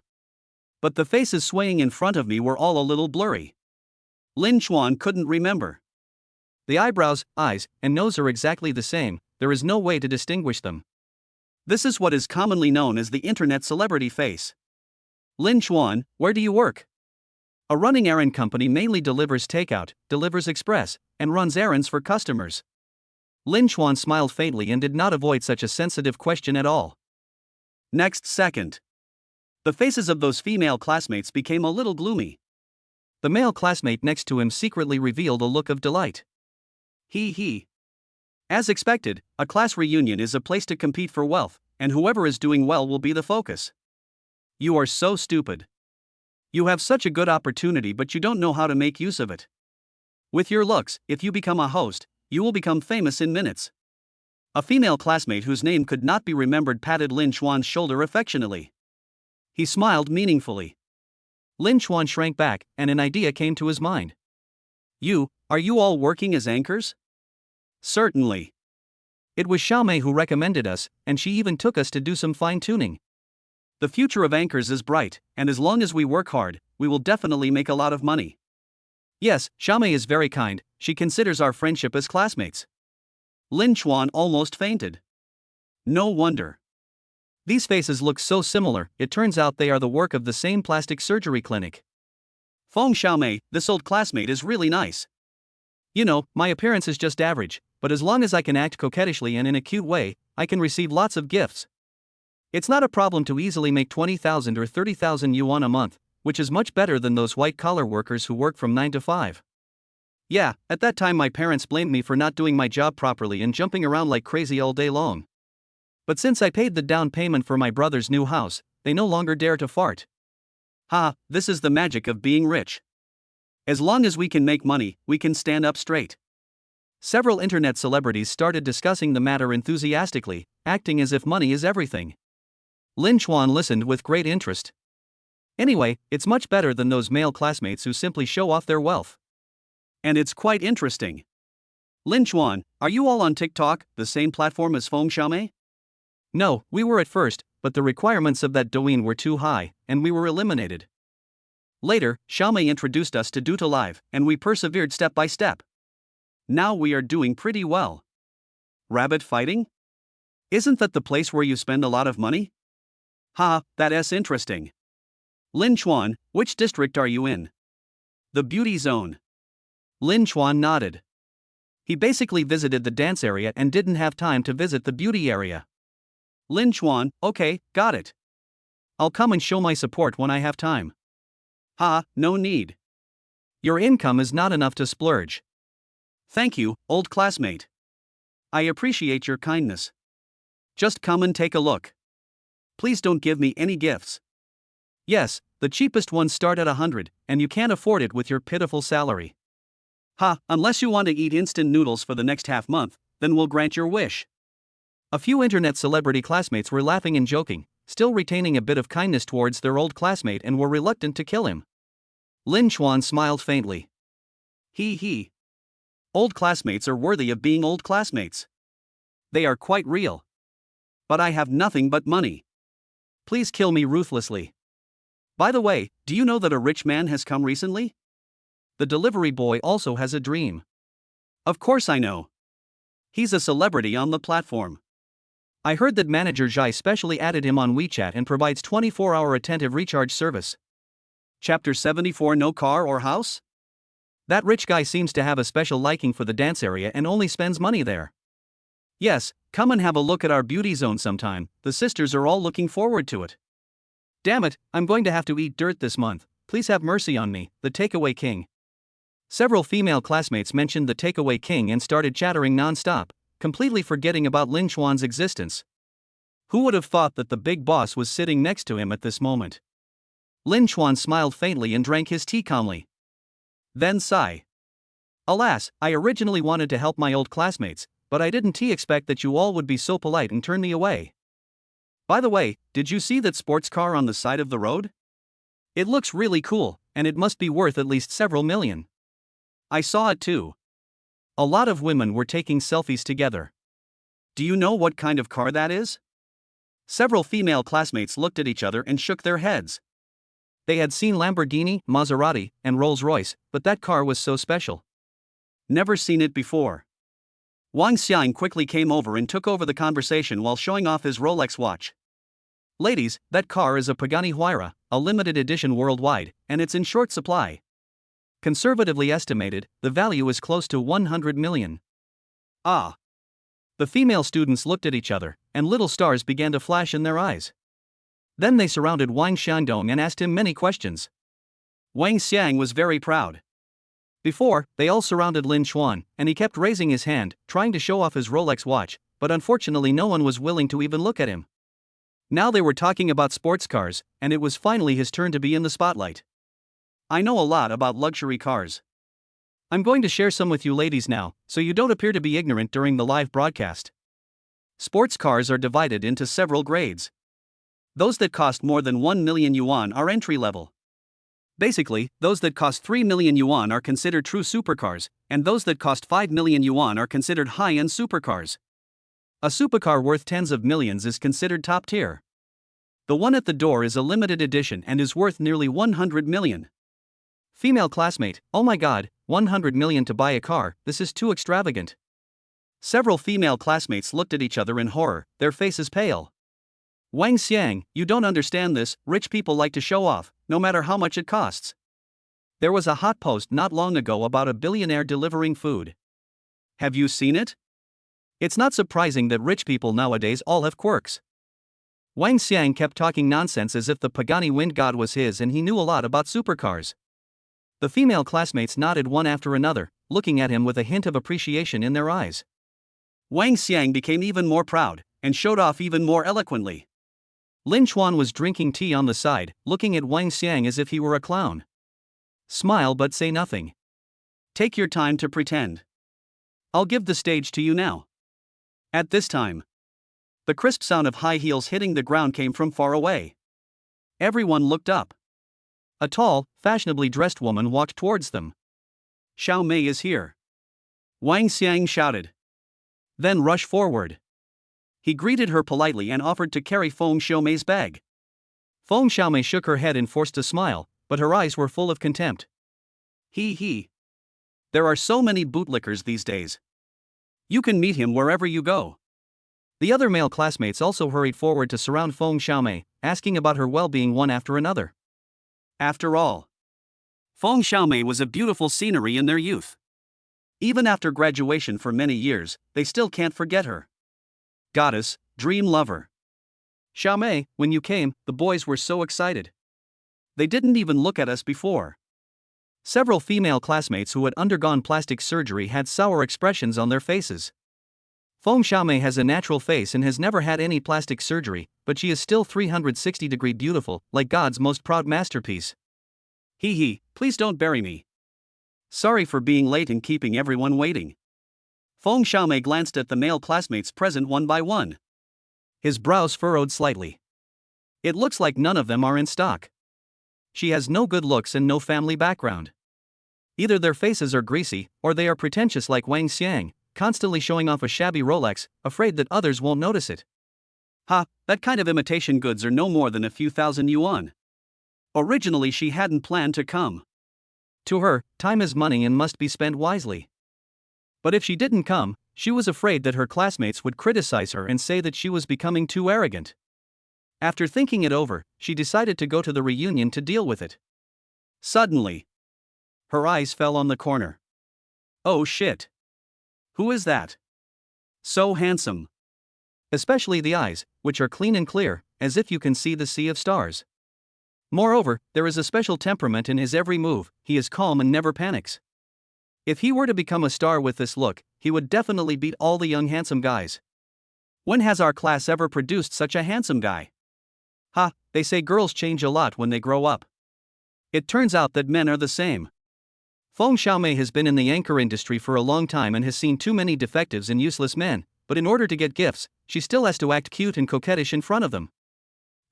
But the faces swaying in front of me were all a little blurry. Lin Chuan couldn't remember. The eyebrows, eyes, and nose are exactly the same, there is no way to distinguish them. This is what is commonly known as the internet celebrity face. Lin Chuan, where do you work? A running errand company mainly delivers takeout, delivers express, and runs errands for customers. Lin Chuan smiled faintly and did not avoid such a sensitive question at all. Next second, the faces of those female classmates became a little gloomy. The male classmate next to him secretly revealed a look of delight. He. As expected, a class reunion is a place to compete for wealth, and whoever is doing well will be the focus. You are so stupid. You have such a good opportunity, but you don't know how to make use of it. With your looks, if you become a host, you will become famous in minutes. A female classmate whose name could not be remembered patted Lin Chuan's shoulder affectionately. He smiled meaningfully. Lin Chuan shrank back, and an idea came to his mind. Are you all working as anchors? Certainly. It was Xiaomei who recommended us, and she even took us to do some fine-tuning. The future of anchors is bright, and as long as we work hard, we will definitely make a lot of money. Yes, Xiaomei is very kind, she considers our friendship as classmates. Lin Chuan almost fainted. No wonder. These faces look so similar, it turns out they are the work of the same plastic surgery clinic. Feng Xiaomei, this old classmate is really nice. You know, my appearance is just average, but as long as I can act coquettishly and in a cute way, I can receive lots of gifts. It's not a problem to easily make 20,000 or 30,000 yuan a month, which is much better than those white-collar workers who work from 9 to 5. Yeah, at that time my parents blamed me for not doing my job properly and jumping around like crazy all day long. But since I paid the down payment for my brother's new house, they no longer dare to fart. Ha, this is the magic of being rich. As long as we can make money, we can stand up straight. Several internet celebrities started discussing the matter enthusiastically, acting as if money is everything. Lin Chuan listened with great interest. Anyway, it's much better than those male classmates who simply show off their wealth. And it's quite interesting. Lin Chuan, are you all on TikTok, the same platform as Feng Xiaomei? No, we were at first, but the requirements of that Douyin were too high, and we were eliminated. Later, Xiaomei introduced us to Duta Live, and we persevered step by step. Now we are doing pretty well. Rabbit fighting? Isn't that the place where you spend a lot of money? Ha, that's interesting. Lin Chuan, which district are you in? The beauty zone. Lin Chuan nodded. He basically visited the dance area and didn't have time to visit the beauty area. Lin Chuan, okay, got it. I'll come and show my support when I have time. Ha, no need. Your income is not enough to splurge. Thank you, old classmate. I appreciate your kindness. Just come and take a look. Please don't give me any gifts. Yes, the cheapest ones start at 100, and you can't afford it with your pitiful salary. Ha, unless you want to eat instant noodles for the next half month, then we'll grant your wish. A few internet celebrity classmates were laughing and joking, still retaining a bit of kindness towards their old classmate and were reluctant to kill him. Lin Chuan smiled faintly. He. Old classmates are worthy of being old classmates. They are quite real. But I have nothing but money. Please kill me ruthlessly. By the way, do you know that a rich man has come recently? The delivery boy also has a dream. Of course I know. He's a celebrity on the platform. I heard that manager Zhai specially added him on WeChat and provides 24-hour attentive recharge service. Chapter 74 No car or house? That rich guy seems to have a special liking for the dance area and only spends money there. Yes, come and have a look at our beauty zone sometime, the sisters are all looking forward to it. Damn it, I'm going to have to eat dirt this month, please have mercy on me, the takeaway king. Several female classmates mentioned the takeaway king and started chattering non-stop, completely forgetting about Lin Chuan's existence. Who would have thought that the big boss was sitting next to him at this moment? Lin Chuan smiled faintly and drank his tea calmly. Then sigh. Alas, I originally wanted to help my old classmates, but I didn't expect that you all would be so polite and turn me away. By the way, did you see that sports car on the side of the road? It looks really cool, and it must be worth at least several million. I saw it too. A lot of women were taking selfies together. Do you know what kind of car that is? Several female classmates looked at each other and shook their heads. They had seen Lamborghini, Maserati, and Rolls-Royce, but that car was so special. Never seen it before. Wang Xiang quickly came over and took over the conversation while showing off his Rolex watch. Ladies, that car is a Pagani Huayra, a limited edition worldwide, and it's in short supply. Conservatively estimated, the value is close to 100 million. Ah. The female students looked at each other, and little stars began to flash in their eyes. Then they surrounded Wang Xiangdong and asked him many questions. Wang Xiang was very proud. Before, they all surrounded Lin Chuan, and he kept raising his hand, trying to show off his Rolex watch, but unfortunately no one was willing to even look at him. Now they were talking about sports cars, and it was finally his turn to be in the spotlight. I know a lot about luxury cars. I'm going to share some with you ladies now, so you don't appear to be ignorant during the live broadcast. Sports cars are divided into several grades. Those that cost more than 1 million yuan are entry level. Basically, those that cost 3 million yuan are considered true supercars, and those that cost 5 million yuan are considered high-end supercars. A supercar worth tens of millions is considered top tier. The one at the door is a limited edition and is worth nearly 100 million. Female classmate, oh my god, 100 million to buy a car, this is too extravagant. Several female classmates looked at each other in horror, their faces pale. Wang Xiang, you don't understand this, rich people like to show off, no matter how much it costs. There was a hot post not long ago about a billionaire delivering food. Have you seen it? It's not surprising that rich people nowadays all have quirks. Wang Xiang kept talking nonsense as if the Pagani wind god was his and he knew a lot about supercars. The female classmates nodded one after another, looking at him with a hint of appreciation in their eyes. Wang Xiang became even more proud, and showed off even more eloquently. Lin Chuan was drinking tea on the side, looking at Wang Xiang as if he were a clown. Smile but say nothing. Take your time to pretend. I'll give the stage to you now. At this time, the crisp sound of high heels hitting the ground came from far away. Everyone looked up. A tall, fashionably dressed woman walked towards them. Xiao Mei is here, Wang Xiang shouted. Then rush forward. He greeted her politely and offered to carry Feng Xiaomei's bag. Feng Xiaomei shook her head and forced a smile, but her eyes were full of contempt. He. There are so many bootlickers these days. You can meet him wherever you go. The other male classmates also hurried forward to surround Feng Xiaomei, asking about her well-being one after another. After all, Feng Xiaomei was a beautiful scenery in their youth. Even after graduation for many years, they still can't forget her. Goddess, dream lover. Xiaomei, when you came, the boys were so excited. They didn't even look at us before. Several female classmates who had undergone plastic surgery had sour expressions on their faces. Feng Xiaomei has a natural face and has never had any plastic surgery, but she is still 360-degree beautiful, like God's most proud masterpiece. Please don't bury me. Sorry for being late and keeping everyone waiting. Feng Xiaomei glanced at the male classmates present one by one. His brows furrowed slightly. It looks like none of them are in stock. She has no good looks and no family background. Either their faces are greasy, or they are pretentious like Wang Xiang, constantly showing off a shabby Rolex, afraid that others won't notice it. That kind of imitation goods are no more than a few thousand yuan. Originally she hadn't planned to come. To her, time is money and must be spent wisely. But if she didn't come, she was afraid that her classmates would criticize her and say that she was becoming too arrogant. After thinking it over, she decided to go to the reunion to deal with it. Suddenly, her eyes fell on the corner. Oh shit! Who is that? So handsome. Especially the eyes, which are clean and clear, as if you can see the sea of stars. Moreover, there is a special temperament in his every move, he is calm and never panics. If he were to become a star with this look, he would definitely beat all the young handsome guys. When has our class ever produced such a handsome guy? They say girls change a lot when they grow up. It turns out that men are the same. Feng Xiaomei has been in the anchor industry for a long time and has seen too many defectives and useless men, but in order to get gifts, she still has to act cute and coquettish in front of them.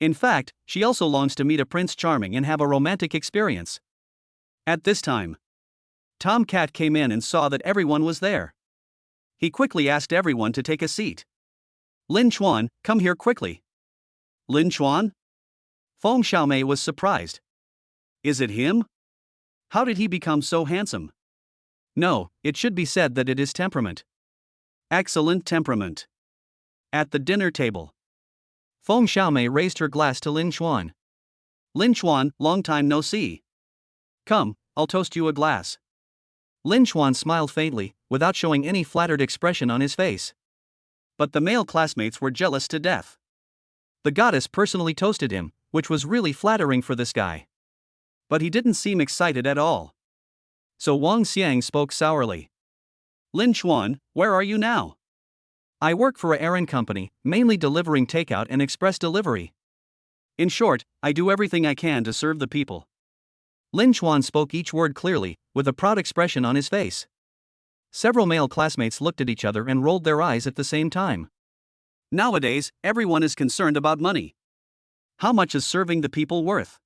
In fact, she also longs to meet a Prince Charming and have a romantic experience. At this time, Tom Cat came in and saw that everyone was there. He quickly asked everyone to take a seat. Lin Chuan, come here quickly. Lin Chuan? Feng Xiaomei was surprised. Is it him? How did he become so handsome? No, it should be said that it is temperament. Excellent temperament. At the dinner table, Feng Xiaomei raised her glass to Lin Chuan. Lin Chuan, long time no see. Come, I'll toast you a glass. Lin Chuan smiled faintly, without showing any flattered expression on his face. But the male classmates were jealous to death. The goddess personally toasted him, which was really flattering for this guy. But he didn't seem excited at all. So Wang Xiang spoke sourly. Lin Chuan, where are you now? I work for a errand company, mainly delivering takeout and express delivery. In short, I do everything I can to serve the people. Lin Chuan spoke each word clearly, with a proud expression on his face. Several male classmates looked at each other and rolled their eyes at the same time. Nowadays, everyone is concerned about money. How much is serving the people worth?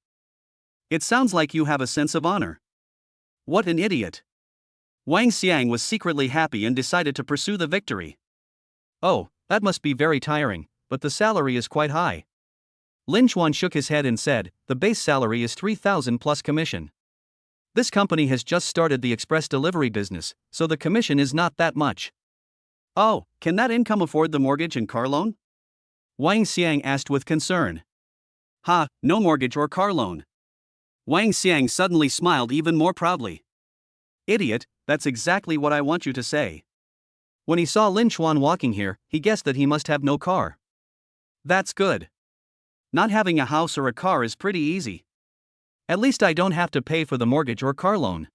It sounds like you have a sense of honor. What an idiot. Wang Xiang was secretly happy and decided to pursue the victory. Oh, that must be very tiring, but the salary is quite high. Lin Chuan shook his head and said, the base salary is 3,000 plus commission. This company has just started the express delivery business, so the commission is not that much. Oh, can that income afford the mortgage and car loan? Wang Xiang asked with concern. No mortgage or car loan. Wang Xiang suddenly smiled even more proudly. Idiot, that's exactly what I want you to say. When he saw Lin Chuan walking here, he guessed that he must have no car. That's good. Not having a house or a car is pretty easy. At least I don't have to pay for the mortgage or car loan.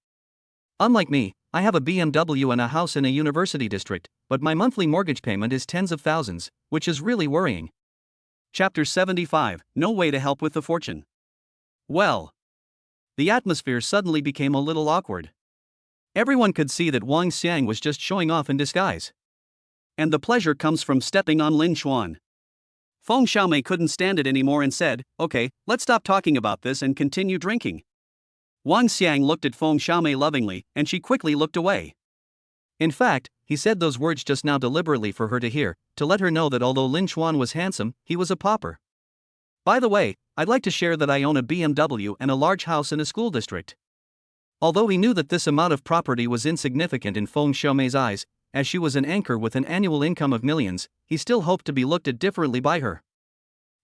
Unlike me, I have a BMW and a house in a university district, but my monthly mortgage payment is tens of thousands, which is really worrying. Chapter 75, No Way to Help with the Fortune. Well. The atmosphere suddenly became a little awkward. Everyone could see that Wang Xiang was just showing off in disguise. And the pleasure comes from stepping on Lin Chuan. Feng Xiaomei couldn't stand it anymore and said, "Okay, let's stop talking about this and continue drinking." Wang Xiang looked at Feng Xiaomei lovingly, and she quickly looked away. In fact, he said those words just now deliberately for her to hear, to let her know that although Lin Chuan was handsome, he was a pauper. By the way, I'd like to share that I own a BMW and a large house in a school district. Although he knew that this amount of property was insignificant in Feng Xiaomei's eyes, as she was an anchor with an annual income of millions, he still hoped to be looked at differently by her.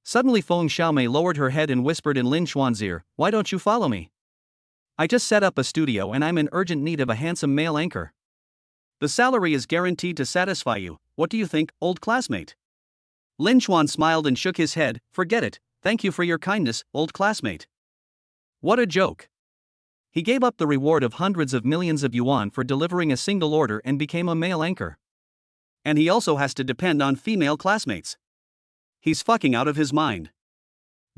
Suddenly Feng Xiaomei lowered her head and whispered in Lin Chuan's ear, "Why don't you follow me? I just set up a studio and I'm in urgent need of a handsome male anchor. The salary is guaranteed to satisfy you. What do you think, old classmate?" Lin Chuan smiled and shook his head. "Forget it, thank you for your kindness, old classmate." What a joke. He gave up the reward of hundreds of millions of yuan for delivering a single order and became a male anchor. And he also has to depend on female classmates. He's fucking out of his mind.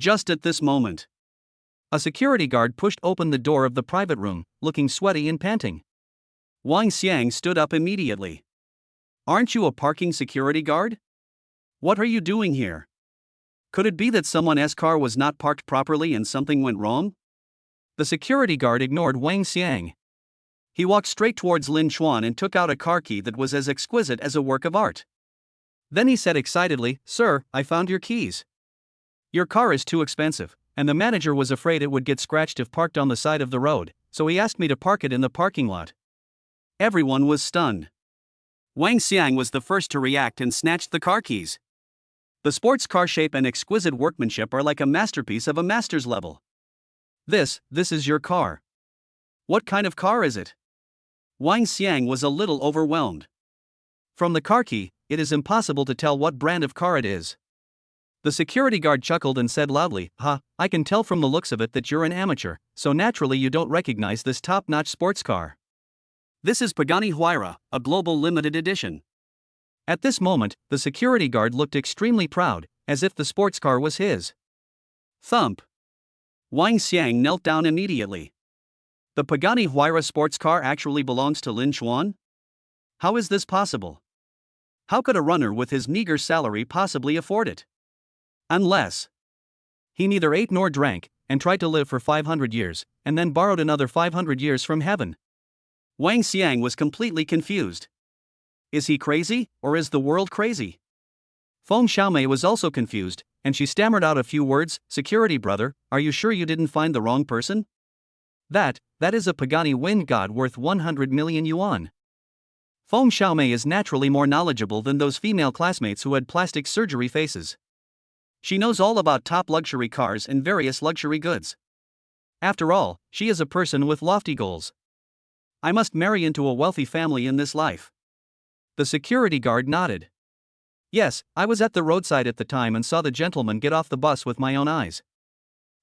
Just at this moment, a security guard pushed open the door of the private room, looking sweaty and panting. Wang Xiang stood up immediately. "Aren't you a parking security guard? What are you doing here? Could it be that someone's car was not parked properly and something went wrong?" The security guard ignored Wang Xiang. He walked straight towards Lin Chuan and took out a car key that was as exquisite as a work of art. Then he said excitedly, "Sir, I found your keys. Your car is too expensive, and the manager was afraid it would get scratched if parked on the side of the road, so he asked me to park it in the parking lot." Everyone was stunned. Wang Xiang was the first to react and snatched the car keys. The sports car shape and exquisite workmanship are like a masterpiece of a master's level. This is your car. What kind of car is it?" Wang Xiang was a little overwhelmed. From the car key, it is impossible to tell what brand of car it is. The security guard chuckled and said loudly, I can tell from the looks of it that you're an amateur, so naturally you don't recognize this top-notch sports car. This is Pagani Huayra, a global limited edition." At this moment, the security guard looked extremely proud, as if the sports car was his. Thump. Wang Xiang knelt down immediately. The Pagani Huayra sports car actually belongs to Lin Chuan? How is this possible? How could a runner with his meager salary possibly afford it? Unless he neither ate nor drank, and tried to live for 500 years, and then borrowed another 500 years from heaven. Wang Xiang was completely confused. Is he crazy, or is the world crazy? Feng Xiaomei was also confused, and she stammered out a few words. "Security brother, are you sure you didn't find the wrong person? That is a Pagani wind god worth 100 million yuan. Feng Xiaomei is naturally more knowledgeable than those female classmates who had plastic surgery faces. She knows all about top luxury cars and various luxury goods. After all, she is a person with lofty goals. I must marry into a wealthy family in this life." The security guard nodded. "Yes, I was at the roadside at the time and saw the gentleman get off the bus with my own eyes.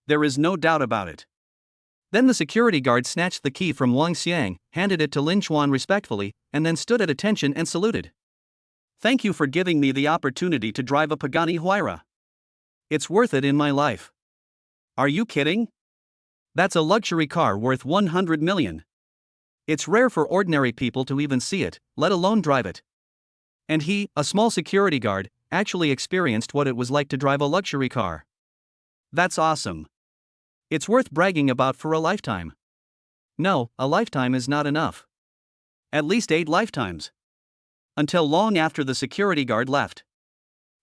There is no doubt about it." Then the security guard snatched the key from Wang Xiang, handed it to Lin Chuan respectfully, and then stood at attention and saluted. "Thank you for giving me the opportunity to drive a Pagani Huayra. It's worth it in my life." "Are you kidding? That's a luxury car worth 100 million. It's rare for ordinary people to even see it, let alone drive it." And he, a small security guard, actually experienced what it was like to drive a luxury car. That's awesome. It's worth bragging about for a lifetime. No, a lifetime is not enough. At least 8 lifetimes. Until long after the security guard left.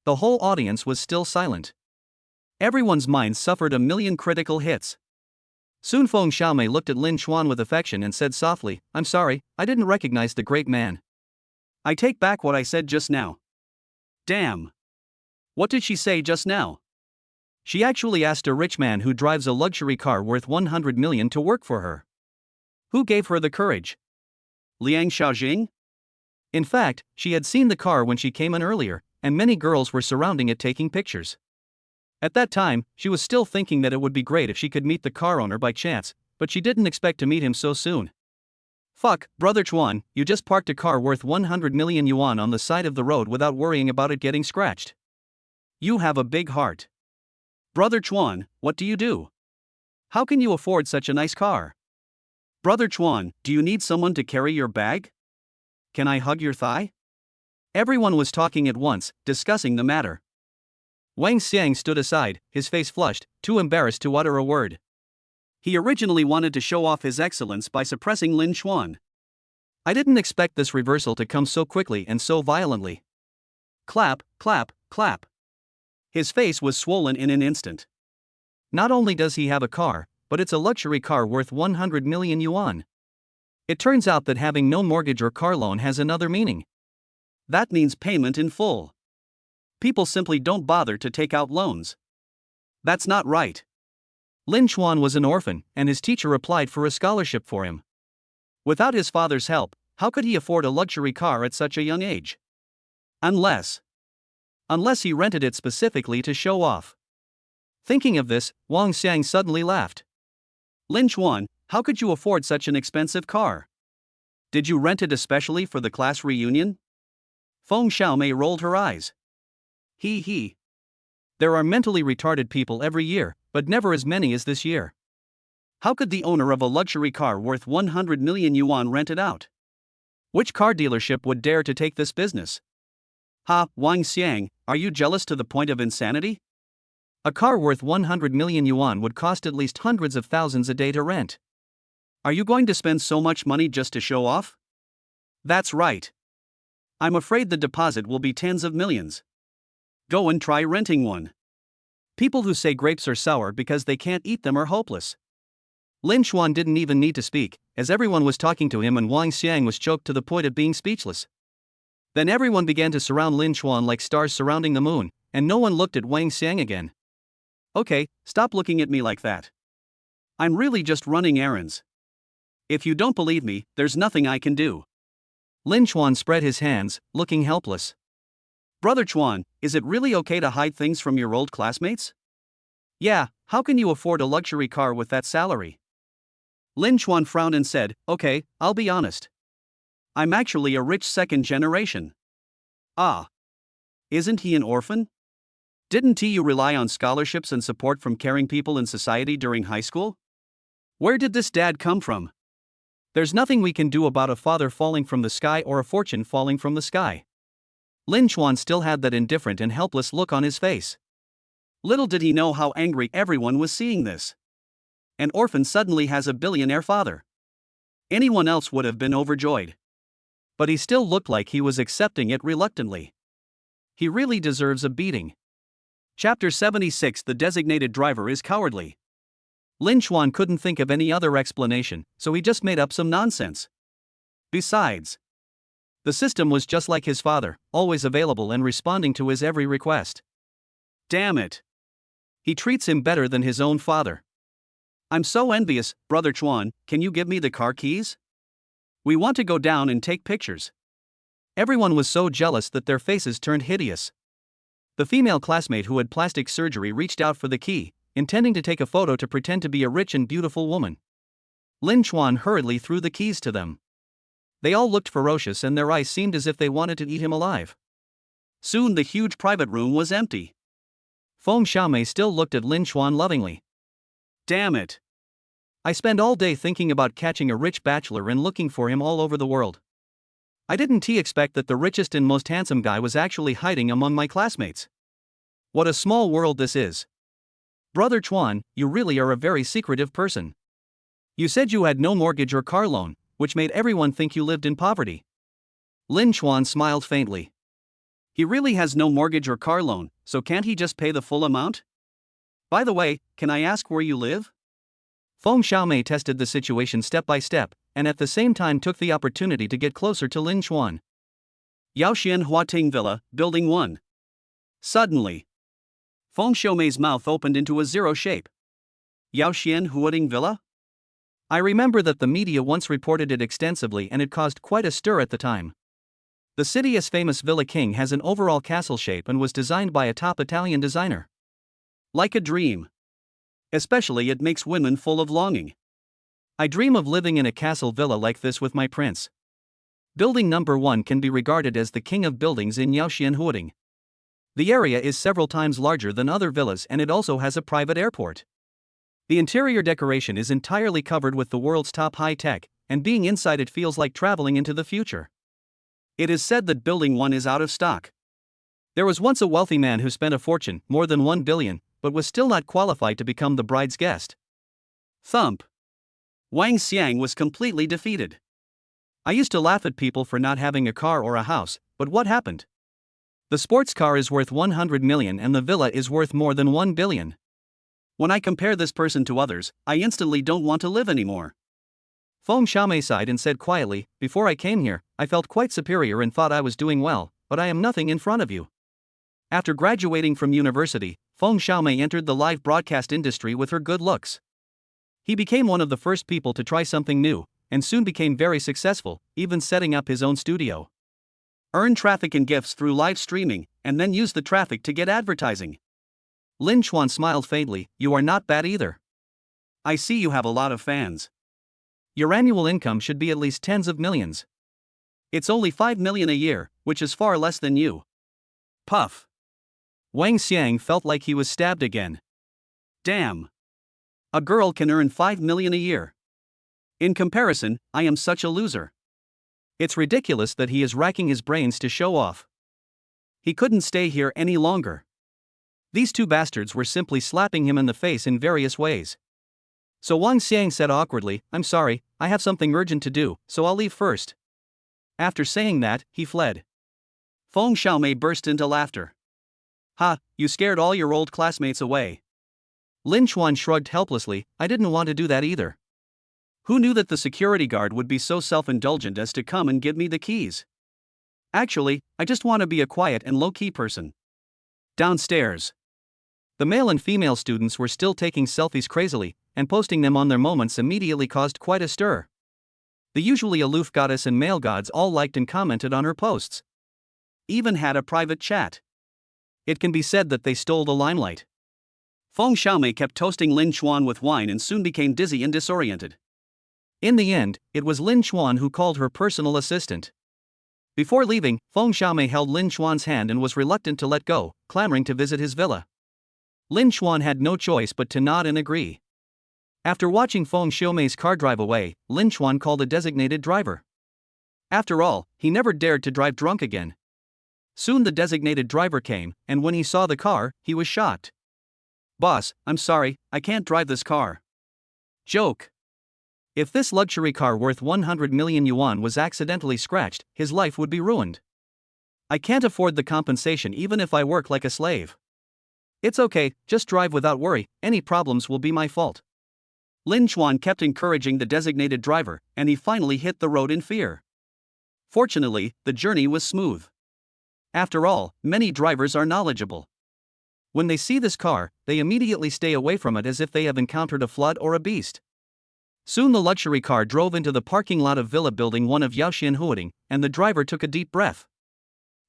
The whole audience was still silent. Everyone's minds suffered a million critical hits. Soon Feng Xiaomei looked at Lin Chuan with affection and said softly, "I'm sorry, I didn't recognize the great man. I take back what I said just now." Damn. What did she say just now? She actually asked a rich man who drives a luxury car worth 100 million to work for her. Who gave her the courage? Liang Xiaojing? In fact, she had seen the car when she came in earlier, and many girls were surrounding it taking pictures. At that time, she was still thinking that it would be great if she could meet the car owner by chance, but she didn't expect to meet him so soon. Fuck, Brother Chuan, you just parked a car worth 100 million yuan on the side of the road without worrying about it getting scratched. You have a big heart. Brother Chuan, what do you do? How can you afford such a nice car? Brother Chuan, do you need someone to carry your bag? Can I hug your thigh? Everyone was talking at once, discussing the matter. Wang Xiang stood aside, his face flushed, too embarrassed to utter a word. He originally wanted to show off his excellence by suppressing Lin Chuan. I didn't expect this reversal to come so quickly and so violently. Clap, clap, clap. His face was swollen in an instant. Not only does he have a car, but it's a luxury car worth 100 million yuan. It turns out that having no mortgage or car loan has another meaning. That means payment in full. People simply don't bother to take out loans. That's not right. Lin Chuan was an orphan, and his teacher applied for a scholarship for him. Without his father's help, how could he afford a luxury car at such a young age? Unless he rented it specifically to show off. Thinking of this, Wang Xiang suddenly laughed. Lin Chuan, how could you afford such an expensive car? Did you rent it especially for the class reunion? Feng Xiaomei rolled her eyes. He. There are mentally retarded people every year, but never as many as this year. How could the owner of a luxury car worth 100 million yuan rent it out? Which car dealership would dare to take this business? Ha, Wang Xiang, are you jealous to the point of insanity? A car worth 100 million yuan would cost at least hundreds of thousands a day to rent. Are you going to spend so much money just to show off? That's right. I'm afraid the deposit will be tens of millions. Go and try renting one. People who say grapes are sour because they can't eat them are hopeless. Lin Chuan didn't even need to speak, as everyone was talking to him and Wang Xiang was choked to the point of being speechless. Then everyone began to surround Lin Chuan like stars surrounding the moon, and no one looked at Wang Xiang again. Okay, stop looking at me like that. I'm really just running errands. If you don't believe me, there's nothing I can do. Lin Chuan spread his hands, looking helpless. Brother Chuan, is it really okay to hide things from your old classmates? Yeah, how can you afford a luxury car with that salary? Lin Chuan frowned and said, okay, I'll be honest. I'm actually a rich second generation. Ah. Isn't he an orphan? Didn't you rely on scholarships and support from caring people in society during high school? Where did this dad come from? There's nothing we can do about a father falling from the sky or a fortune falling from the sky. Lin Chuan still had that indifferent and helpless look on his face. Little did he know how angry everyone was seeing this. An orphan suddenly has a billionaire father. Anyone else would have been overjoyed. But he still looked like he was accepting it reluctantly. He really deserves a beating. Chapter 76. The designated driver is cowardly. Lin Chuan couldn't think of any other explanation, so he just made up some nonsense. Besides, the system was just like his father, always available and responding to his every request. Damn it. He treats him better than his own father. I'm so envious, Brother Chuan, can you give me the car keys? We want to go down and take pictures. Everyone was so jealous that their faces turned hideous. The female classmate who had plastic surgery reached out for the key, intending to take a photo to pretend to be a rich and beautiful woman. Lin Chuan hurriedly threw the keys to them. They all looked ferocious and their eyes seemed as if they wanted to eat him alive. Soon the huge private room was empty. Feng Xiaomei still looked at Lin Chuan lovingly. Damn it. I spend all day thinking about catching a rich bachelor and looking for him all over the world. I didn't expect that the richest and most handsome guy was actually hiding among my classmates. What a small world this is. Brother Chuan, you really are a very secretive person. You said you had no mortgage or car loan, which made everyone think you lived in poverty. Lin Chuan smiled faintly. He really has no mortgage or car loan, so can't he just pay the full amount? By the way, can I ask where you live? Feng Xiaomei tested the situation step by step, and at the same time took the opportunity to get closer to Lin Chuan. Yaoxian Huating Villa, Building 1. Suddenly, Feng Xiaomei's mouth opened into a zero shape. Yaoxian Huating Villa? I remember that the media once reported it extensively and it caused quite a stir at the time. The city's famous Villa King has an overall castle shape and was designed by a top Italian designer. Like a dream. Especially it makes women full of longing. I dream of living in a castle villa like this with my prince. Building number 1 can be regarded as the king of buildings in Yaoxianhuading. The area is several times larger than other villas and it also has a private airport. The interior decoration is entirely covered with the world's top high-tech, and being inside it feels like traveling into the future. It is said that building 1 is out of stock. There was once a wealthy man who spent a fortune, more than 1 billion, but was still not qualified to become the bride's guest. Thump. Wang Xiang was completely defeated. I used to laugh at people for not having a car or a house, but what happened? The sports car is worth 100 million and the villa is worth more than 1 billion. When I compare this person to others, I instantly don't want to live anymore. Feng Xiaomei sighed and said quietly, before I came here, I felt quite superior and thought I was doing well, but I am nothing in front of you. After graduating from university, Feng Xiaomei entered the live broadcast industry with her good looks. He became one of the first people to try something new, and soon became very successful, even setting up his own studio. Earn traffic and gifts through live streaming, and then use the traffic to get advertising. Lin Chuan smiled faintly, you are not bad either. I see you have a lot of fans. Your annual income should be at least tens of millions. It's only 5 million a year, which is far less than you. Puff. Wang Xiang felt like he was stabbed again. Damn. A girl can earn 5 million a year. In comparison, I am such a loser. It's ridiculous that he is racking his brains to show off. He couldn't stay here any longer. These two bastards were simply slapping him in the face in various ways. So Wang Xiang said awkwardly, I'm sorry, I have something urgent to do, so I'll leave first. After saying that, he fled. Feng Xiaomei burst into laughter. Ha, you scared all your old classmates away. Lin Chuan shrugged helplessly, I didn't want to do that either. Who knew that the security guard would be so self-indulgent as to come and give me the keys? Actually, I just want to be a quiet and low-key person. Downstairs. The male and female students were still taking selfies crazily, and posting them on their moments immediately caused quite a stir. The usually aloof goddess and male gods all liked and commented on her posts. Even had a private chat. It can be said that they stole the limelight. Feng Xiaomei kept toasting Lin Chuan with wine and soon became dizzy and disoriented. In the end, it was Lin Chuan who called her personal assistant. Before leaving, Feng Xiaomei held Lin Chuan's hand and was reluctant to let go, clamoring to visit his villa. Lin Chuan had no choice but to nod and agree. After watching Feng Xiaomei's car drive away, Lin Chuan called a designated driver. After all, he never dared to drive drunk again. Soon the designated driver came, and when he saw the car, he was shocked. Boss, I'm sorry, I can't drive this car. Joke. If this luxury car worth 100 million yuan was accidentally scratched, his life would be ruined. I can't afford the compensation even if I work like a slave. It's okay, just drive without worry, any problems will be my fault. Lin Chuan kept encouraging the designated driver, and he finally hit the road in fear. Fortunately, the journey was smooth. After all, many drivers are knowledgeable. When they see this car, they immediately stay away from it as if they have encountered a flood or a beast. Soon the luxury car drove into the parking lot of Villa Building 1 of Yaoxianhuading, and the driver took a deep breath.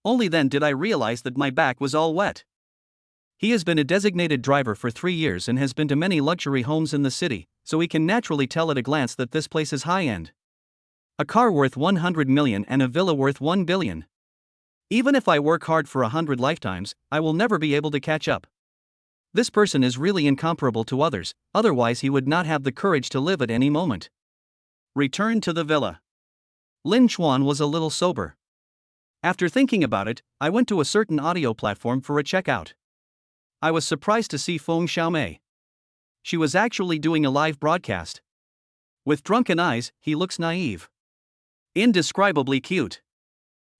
Only then did I realize that my back was all wet. He has been a designated driver for 3 years and has been to many luxury homes in the city, so he can naturally tell at a glance that this place is high-end. A car worth 100 million and a villa worth 1 billion. Even if I work hard for 100 lifetimes, I will never be able to catch up. This person is really incomparable to others, otherwise he would not have the courage to live at any moment. Return to the villa. Lin Chuan was a little sober. After thinking about it, I went to a certain audio platform for a checkout. I was surprised to see Feng Xiaomei. She was actually doing a live broadcast. With drunken eyes, he looks naive. Indescribably cute.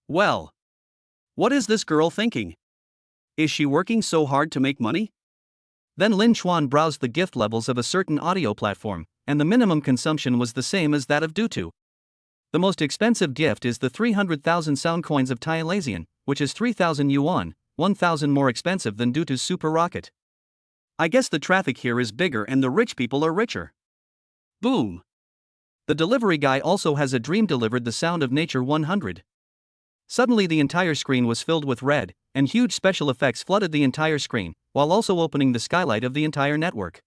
Well. What is this girl thinking? Is she working so hard to make money? Then Lin Chuan browsed the gift levels of a certain audio platform, and the minimum consumption was the same as that of Dutu. The most expensive gift is the 300,000 sound coins of Thailandsian, which is 3,000 yuan, 1,000 more expensive than Dutu's super rocket. I guess the traffic here is bigger and the rich people are richer. Boom. The delivery guy also has a dream delivered the sound of nature 100. Suddenly the entire screen was filled with red, and huge special effects flooded the entire screen, while also opening the skylight of the entire network.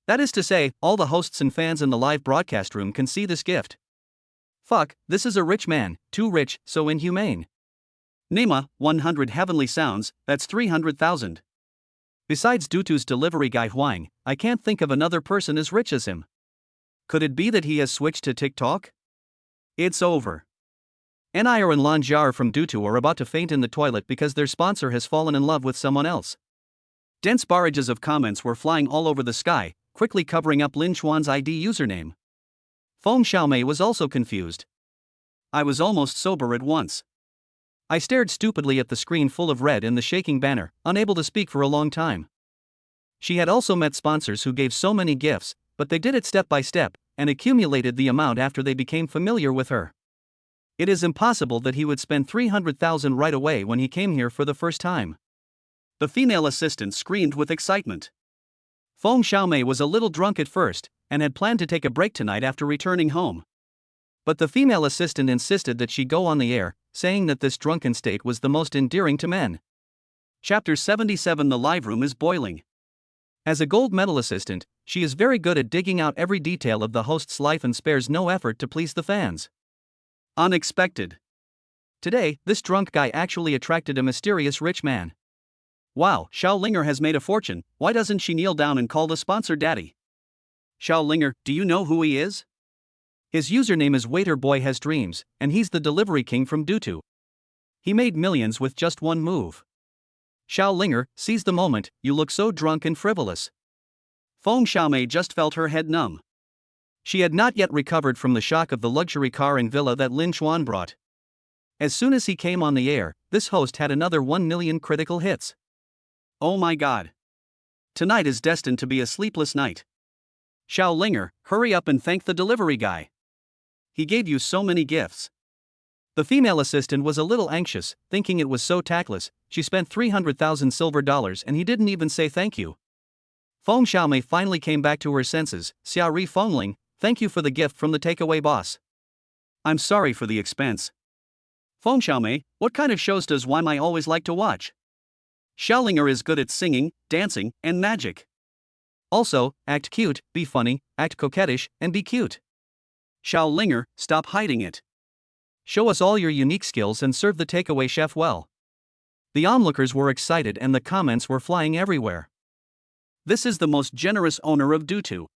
That is to say, all the hosts and fans in the live broadcast room can see this gift. Fuck, this is a rich man, too rich, so inhumane. Nema, 100 heavenly sounds, that's 300,000. Besides Dutu's delivery guy Huang, I can't think of another person as rich as him. Could it be that he has switched to TikTok? It's over. Nir and Lanjar from Dutu are about to faint in the toilet because their sponsor has fallen in love with someone else. Dense barrages of comments were flying all over the sky, quickly covering up Lin Xuan's ID username. Feng Xiaomei was also confused. I was almost sober at once. I stared stupidly at the screen full of red and the shaking banner, unable to speak for a long time. She had also met sponsors who gave so many gifts, but they did it step by step, and accumulated the amount after they became familiar with her. It is impossible that he would spend 300,000 right away when he came here for the first time. The female assistant screamed with excitement. Feng Xiaomei was a little drunk at first, and had planned to take a break tonight after returning home. But the female assistant insisted that she go on the air, saying that this drunken state was the most endearing to men. Chapter 77. The live room is boiling. As a gold medal assistant, she is very good at digging out every detail of the host's life and spares no effort to please the fans. Unexpected. Today, this drunk guy actually attracted a mysterious rich man. Wow, Xiao Linger has made a fortune, why doesn't she kneel down and call the sponsor daddy? Xiao Linger, do you know who he is? His username is Waiter Boy Has Dreams, and he's the delivery king from Dutu. He made millions with just one move. Xiao Linger, seize the moment, you look so drunk and frivolous. Feng Xiaomei just felt her head numb. She had not yet recovered from the shock of the luxury car and villa that Lin Xuan brought. As soon as he came on the air, this host had another 1 million critical hits. Oh my god. Tonight is destined to be a sleepless night. Xiao Linger, hurry up and thank the delivery guy. He gave you so many gifts. The female assistant was a little anxious, thinking it was so tactless. She spent 300,000 silver dollars and he didn't even say thank you. Feng Xiaomei finally came back to her senses. Xiaori Fengling, thank you for the gift from the takeaway boss. I'm sorry for the expense. Feng Xiaomei, what kind of shows does Mai always like to watch? Xiao Linger is good at singing, dancing, and magic. Also, act cute, be funny, act coquettish, and be cute. Xiao Linger, stop hiding it. Show us all your unique skills and serve the takeaway chef well. The onlookers were excited and the comments were flying everywhere. This is the most generous owner of Dutu.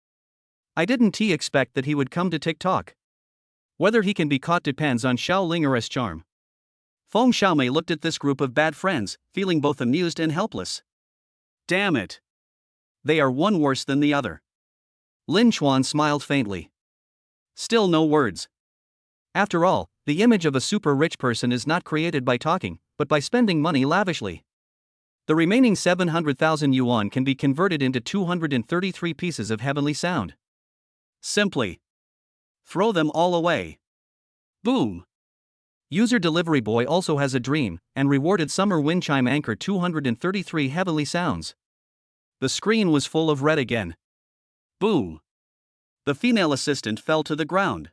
I didn't expect that he would come to TikTok. Whether he can be caught depends on Xiao Linger's charm. Feng Xiaomei looked at this group of bad friends, feeling both amused and helpless. Damn it. They are one worse than the other. Lin Xuan smiled faintly. Still no words. After all, the image of a super rich person is not created by talking, but by spending money lavishly. The remaining 700,000 yuan can be converted into 233 pieces of heavenly sound. Simply throw them all away. Boom. User Delivery Boy also has a dream, and rewarded Summer Wind Chime Anchor 233 heavenly sounds. The screen was full of red again. Boom. The female assistant fell to the ground.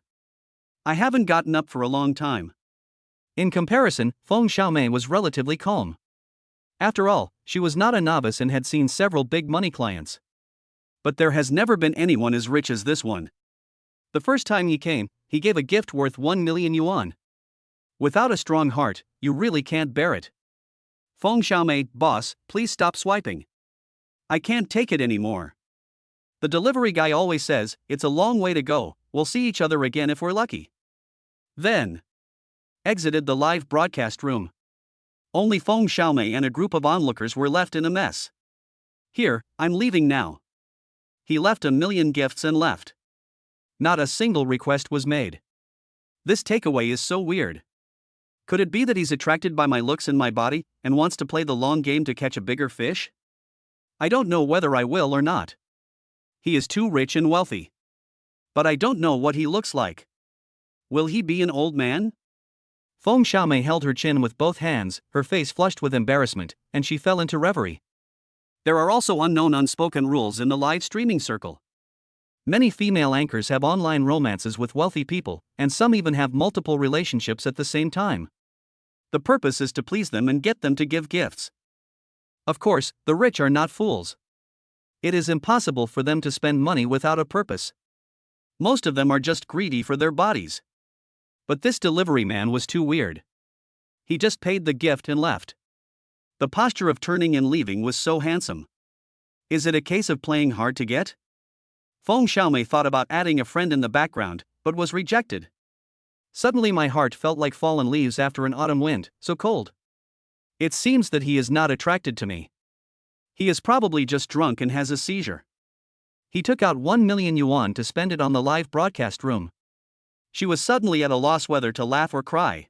I haven't gotten up for a long time. In comparison, Feng Xiaomei was relatively calm. After all, she was not a novice and had seen several big money clients. But there has never been anyone as rich as this one. The first time he came, he gave a gift worth 1 million yuan. Without a strong heart, you really can't bear it. Feng Xiaomei, boss, please stop swiping. I can't take it anymore. The delivery guy always says, it's a long way to go, we'll see each other again if we're lucky. Then exited the live broadcast room. Only Feng Xiaomei and a group of onlookers were left in a mess. Here, I'm leaving now. He left 1 million gifts and left. Not a single request was made. This takeaway is so weird. Could it be that he's attracted by my looks and my body, and wants to play the long game to catch a bigger fish? I don't know whether I will or not. He is too rich and wealthy. But I don't know what he looks like. Will he be an old man? Feng Xiaomei held her chin with both hands, her face flushed with embarrassment, and she fell into reverie. There are also unknown unspoken rules in the live streaming circle. Many female anchors have online romances with wealthy people, and some even have multiple relationships at the same time. The purpose is to please them and get them to give gifts. Of course, the rich are not fools. It is impossible for them to spend money without a purpose. Most of them are just greedy for their bodies. But this delivery man was too weird. He just paid the gift and left. The posture of turning and leaving was so handsome. Is it a case of playing hard to get? Feng Xiaomei thought about adding a friend in the background, but was rejected. Suddenly my heart felt like fallen leaves after an autumn wind, so cold. It seems that he is not attracted to me. He is probably just drunk and has a seizure. He took out 1 million yuan to spend it on the live broadcast room. She was suddenly at a loss whether to laugh or cry.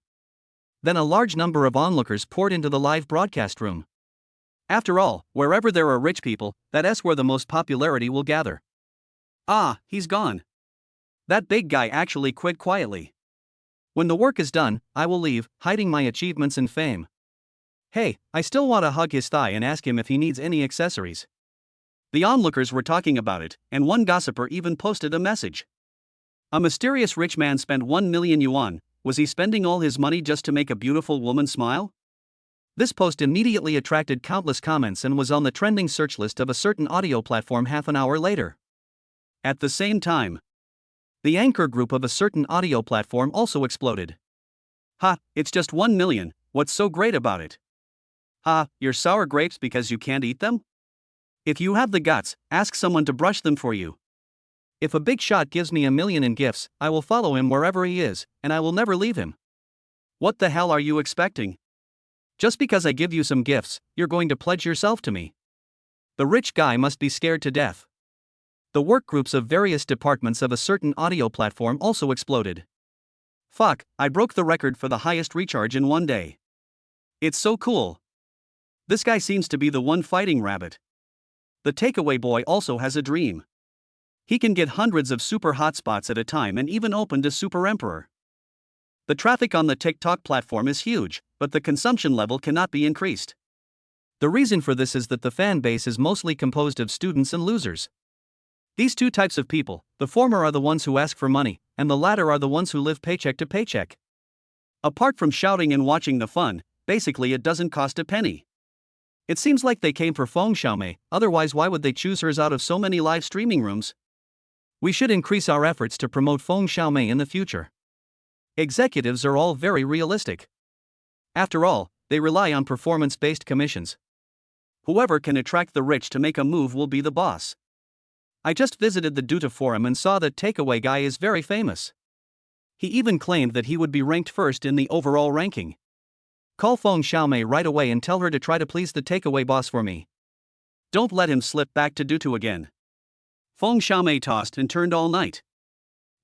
Then a large number of onlookers poured into the live broadcast room. After all, wherever there are rich people, that's where the most popularity will gather. Ah, he's gone. That big guy actually quit quietly. When the work is done, I will leave, hiding my achievements and fame. Hey, I still want to hug his thigh and ask him if he needs any accessories. The onlookers were talking about it, and one gossiper even posted a message. A mysterious rich man spent 1 million yuan. Was he spending all his money just to make a beautiful woman smile? This post immediately attracted countless comments and was on the trending search list of a certain audio platform half an hour later. At the same time, the anchor group of a certain audio platform also exploded. Ha, it's just 1 million, what's so great about it? Ha, you're sour grapes because you can't eat them? If you have the guts, ask someone to brush them for you. If a big shot gives me 1 million in gifts, I will follow him wherever he is, and I will never leave him. What the hell are you expecting? Just because I give you some gifts, you're going to pledge yourself to me. The rich guy must be scared to death. The work groups of various departments of a certain audio platform also exploded. Fuck, I broke the record for the highest recharge in one day. It's so cool. This guy seems to be the one fighting rabbit. The takeaway boy also has a dream. He can get hundreds of super hotspots at a time and even opened a super emperor. The traffic on the TikTok platform is huge, but the consumption level cannot be increased. The reason for this is that the fan base is mostly composed of students and losers. These two types of people, the former are the ones who ask for money, and the latter are the ones who live paycheck to paycheck. Apart from shouting and watching the fun, basically it doesn't cost a penny. It seems like they came for Feng Xiaomei, otherwise why would they choose hers out of so many live streaming rooms? We should increase our efforts to promote Feng Xiaomei in the future. Executives are all very realistic. After all, they rely on performance-based commissions. Whoever can attract the rich to make a move will be the boss. I just visited the Duta forum and saw that takeaway guy is very famous. He even claimed that he would be ranked first in the overall ranking. Call Feng Xiaomei right away and tell her to try to please the takeaway boss for me. Don't let him slip back to Duta again. Feng Xiaomei tossed and turned all night.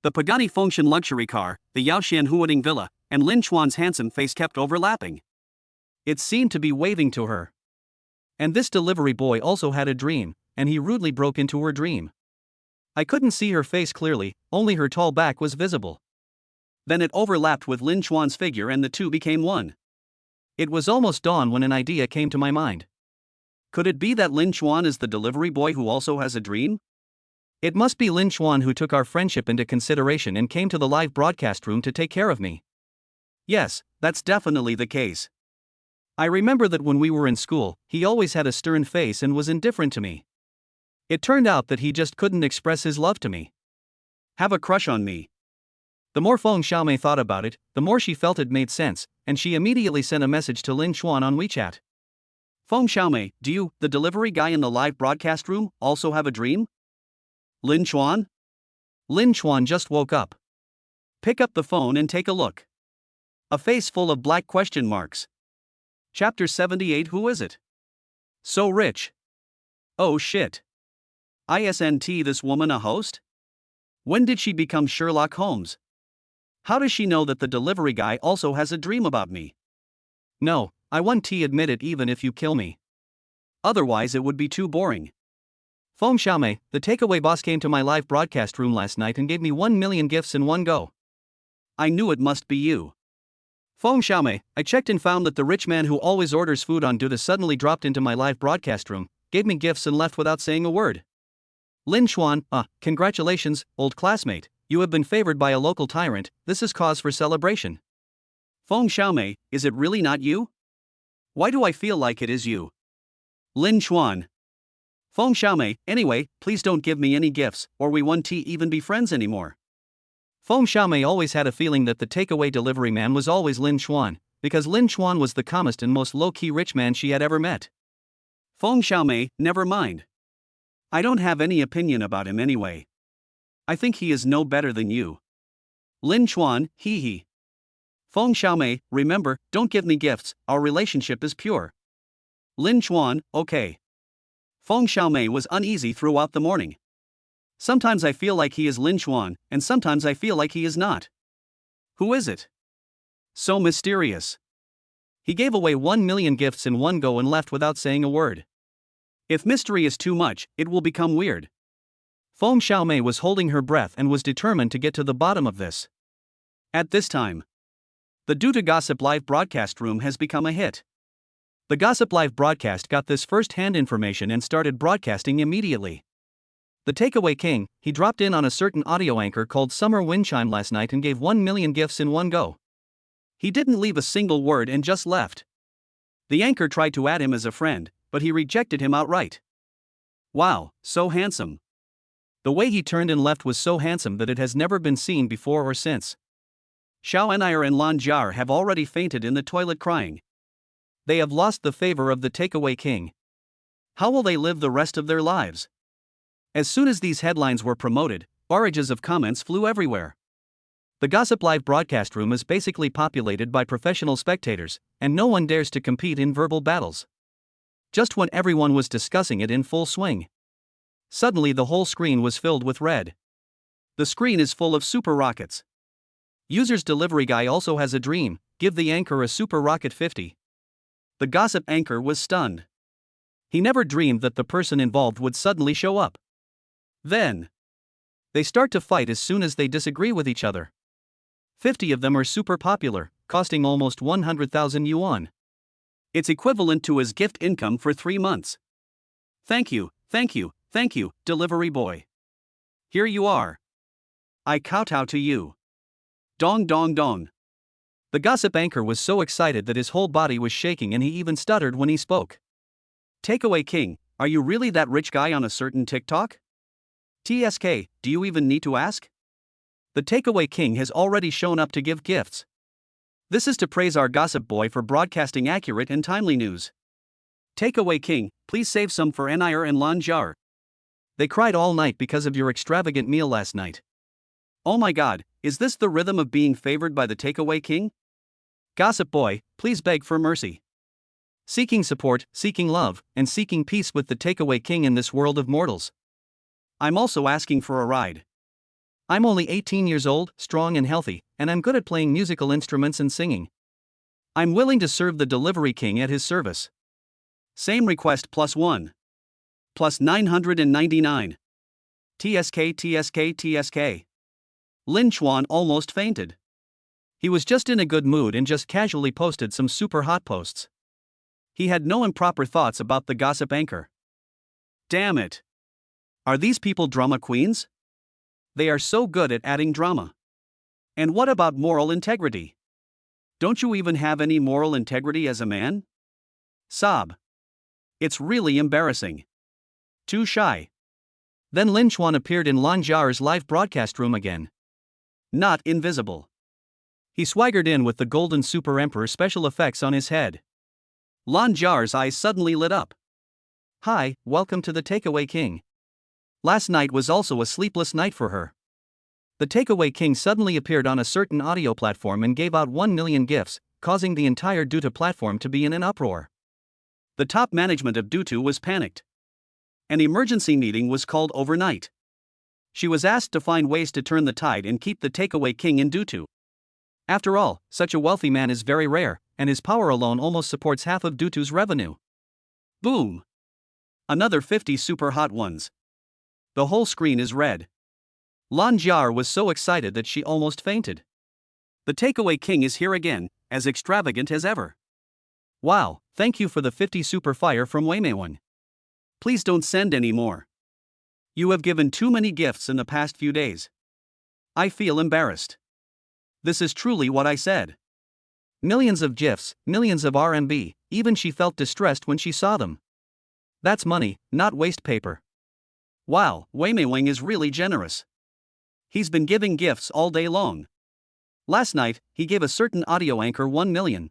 The Pagani Fengshan luxury car, the Yaoxian Huading villa, and Lin Chuan's handsome face kept overlapping. It seemed to be waving to her. And this delivery boy also had a dream, and he rudely broke into her dream. I couldn't see her face clearly, only her tall back was visible. Then it overlapped with Lin Chuan's figure and the two became one. It was almost dawn when an idea came to my mind. Could it be that Lin Chuan is the delivery boy who also has a dream? It must be Lin Chuan who took our friendship into consideration and came to the live broadcast room to take care of me. Yes, that's definitely the case. I remember that when we were in school, he always had a stern face and was indifferent to me. It turned out that he just couldn't express his love to me. Have a crush on me. The more Feng Xiaomei thought about it, the more she felt it made sense, and she immediately sent a message to Lin Chuan on WeChat. Feng Xiaomei, do you, the delivery guy in the live broadcast room, also have a dream? Lin Chuan? Lin Chuan just woke up. Pick up the phone and take a look. A face full of black question marks. Chapter 78. Who is it? So rich. Oh shit. Isn't this woman a host? When did she become Sherlock Holmes? How does she know that the delivery guy also has a dream about me? No, I want to admit it even if you kill me. Otherwise it would be too boring. Feng Xiaomei, the takeaway boss came to my live broadcast room last night and gave me 1 million gifts in one go. I knew it must be you. Feng Xiaomei, I checked and found that the rich man who always orders food on Duda suddenly dropped into my live broadcast room, gave me gifts and left without saying a word. Lin Chuan, congratulations, old classmate, you have been favored by a local tyrant, this is cause for celebration. Feng Xiaomei, is it really not you? Why do I feel like it is you? Lin Chuan. Feng Xiaomei, anyway, please don't give me any gifts, or we won't even be friends anymore. Feng Xiaomei always had a feeling that the takeaway delivery man was always Lin Chuan, because Lin Chuan was the calmest and most low-key rich man she had ever met. Feng Xiaomei, never mind. I don't have any opinion about him anyway. I think he is no better than you. Lin Chuan, hee hee. Feng Xiaomei, remember, don't give me gifts, our relationship is pure. Lin Chuan, okay. Feng Xiaomei was uneasy throughout the morning. Sometimes I feel like he is Lin Chuan, and sometimes I feel like he is not. Who is it? So mysterious. He gave away 1 million gifts in one go and left without saying a word. If mystery is too much, it will become weird. Feng Xiaomei was holding her breath and was determined to get to the bottom of this. At this time, the Do to Gossip live broadcast room has become a hit. The Gossip Live broadcast got this first-hand information and started broadcasting immediately. The Takeaway King, he dropped in on a certain audio anchor called Summer Windchime last night and gave 1 million gifts in one go. He didn't leave a single word and just left. The anchor tried to add him as a friend, but he rejected him outright. Wow, so handsome. The way he turned and left was so handsome that it has never been seen before or since. Xiao Enir and Lan Jiar have already fainted in the toilet crying. They have lost the favor of the Takeaway King. How will they live the rest of their lives? As soon as these headlines were promoted, barrages of comments flew everywhere. The Gossip Live broadcast room is basically populated by professional spectators, and no one dares to compete in verbal battles. Just when everyone was discussing it in full swing, suddenly the whole screen was filled with red. The screen is full of super rockets. User's delivery guy also has a dream: give the anchor a super rocket 50. The gossip anchor was stunned. He never dreamed that the person involved would suddenly show up. Then, they start to fight as soon as they disagree with each other. 50 of them are super popular, costing almost 100,000 yuan. It's equivalent to his gift income for 3 months. Thank you, delivery boy. Here you are. I kowtow to you. Dong dong dong. The gossip anchor was so excited that his whole body was shaking and he even stuttered when he spoke. Takeaway King, are you really that rich guy on a certain TikTok? TSK, do you even need to ask? The Takeaway King has already shown up to give gifts. This is to praise our gossip boy for broadcasting accurate and timely news. Takeaway King, please save some for Enir and Lan Jiar. They cried all night because of your extravagant meal last night. Oh my god, is this the rhythm of being favored by the Takeaway King? Gossip boy, please beg for mercy. Seeking support, seeking love, and seeking peace with the Takeaway King in this world of mortals. I'm also asking for a ride. I'm only 18 years old, strong and healthy, and I'm good at playing musical instruments and singing. I'm willing to serve the Delivery King at his service. Same request +1. Plus 999. TSK. Lin Chuan almost fainted. He was just in a good mood and just casually posted some super hot posts. He had no improper thoughts about the gossip anchor. Damn it. Are these people drama queens? They are so good at adding drama. And what about moral integrity? Don't you even have any moral integrity as a man? Sob. It's really embarrassing. Too shy. Then Lin Chuan appeared in Lan Jiar's live broadcast room again. Not invisible. He swaggered in with the golden Super Emperor special effects on his head. Lan Jiar's eyes suddenly lit up. Hi, welcome to the Takeaway King. Last night was also a sleepless night for her. The Takeaway King suddenly appeared on a certain audio platform and gave out 1 million gifts, causing the entire Duta platform to be in an uproar. The top management of Dutu was panicked. An emergency meeting was called overnight. She was asked to find ways to turn the tide and keep the Takeaway King in Dutu. After all, such a wealthy man is very rare, and his power alone almost supports half of Dutu's revenue. Boom! Another 50 super hot ones. The whole screen is red. Lan Jiar was so excited that she almost fainted. The Takeaway King is here again, as extravagant as ever. Wow, thank you for the 50 super fire from Weimewan. Please don't send any more. You have given too many gifts in the past few days. I feel embarrassed. This is truly what I said. Millions of GIFs, millions of RMB, even she felt distressed when she saw them. That's money, not waste paper. Wow, Wei Meiwang is really generous. He's been giving gifts all day long. Last night, he gave a certain audio anchor 1 million.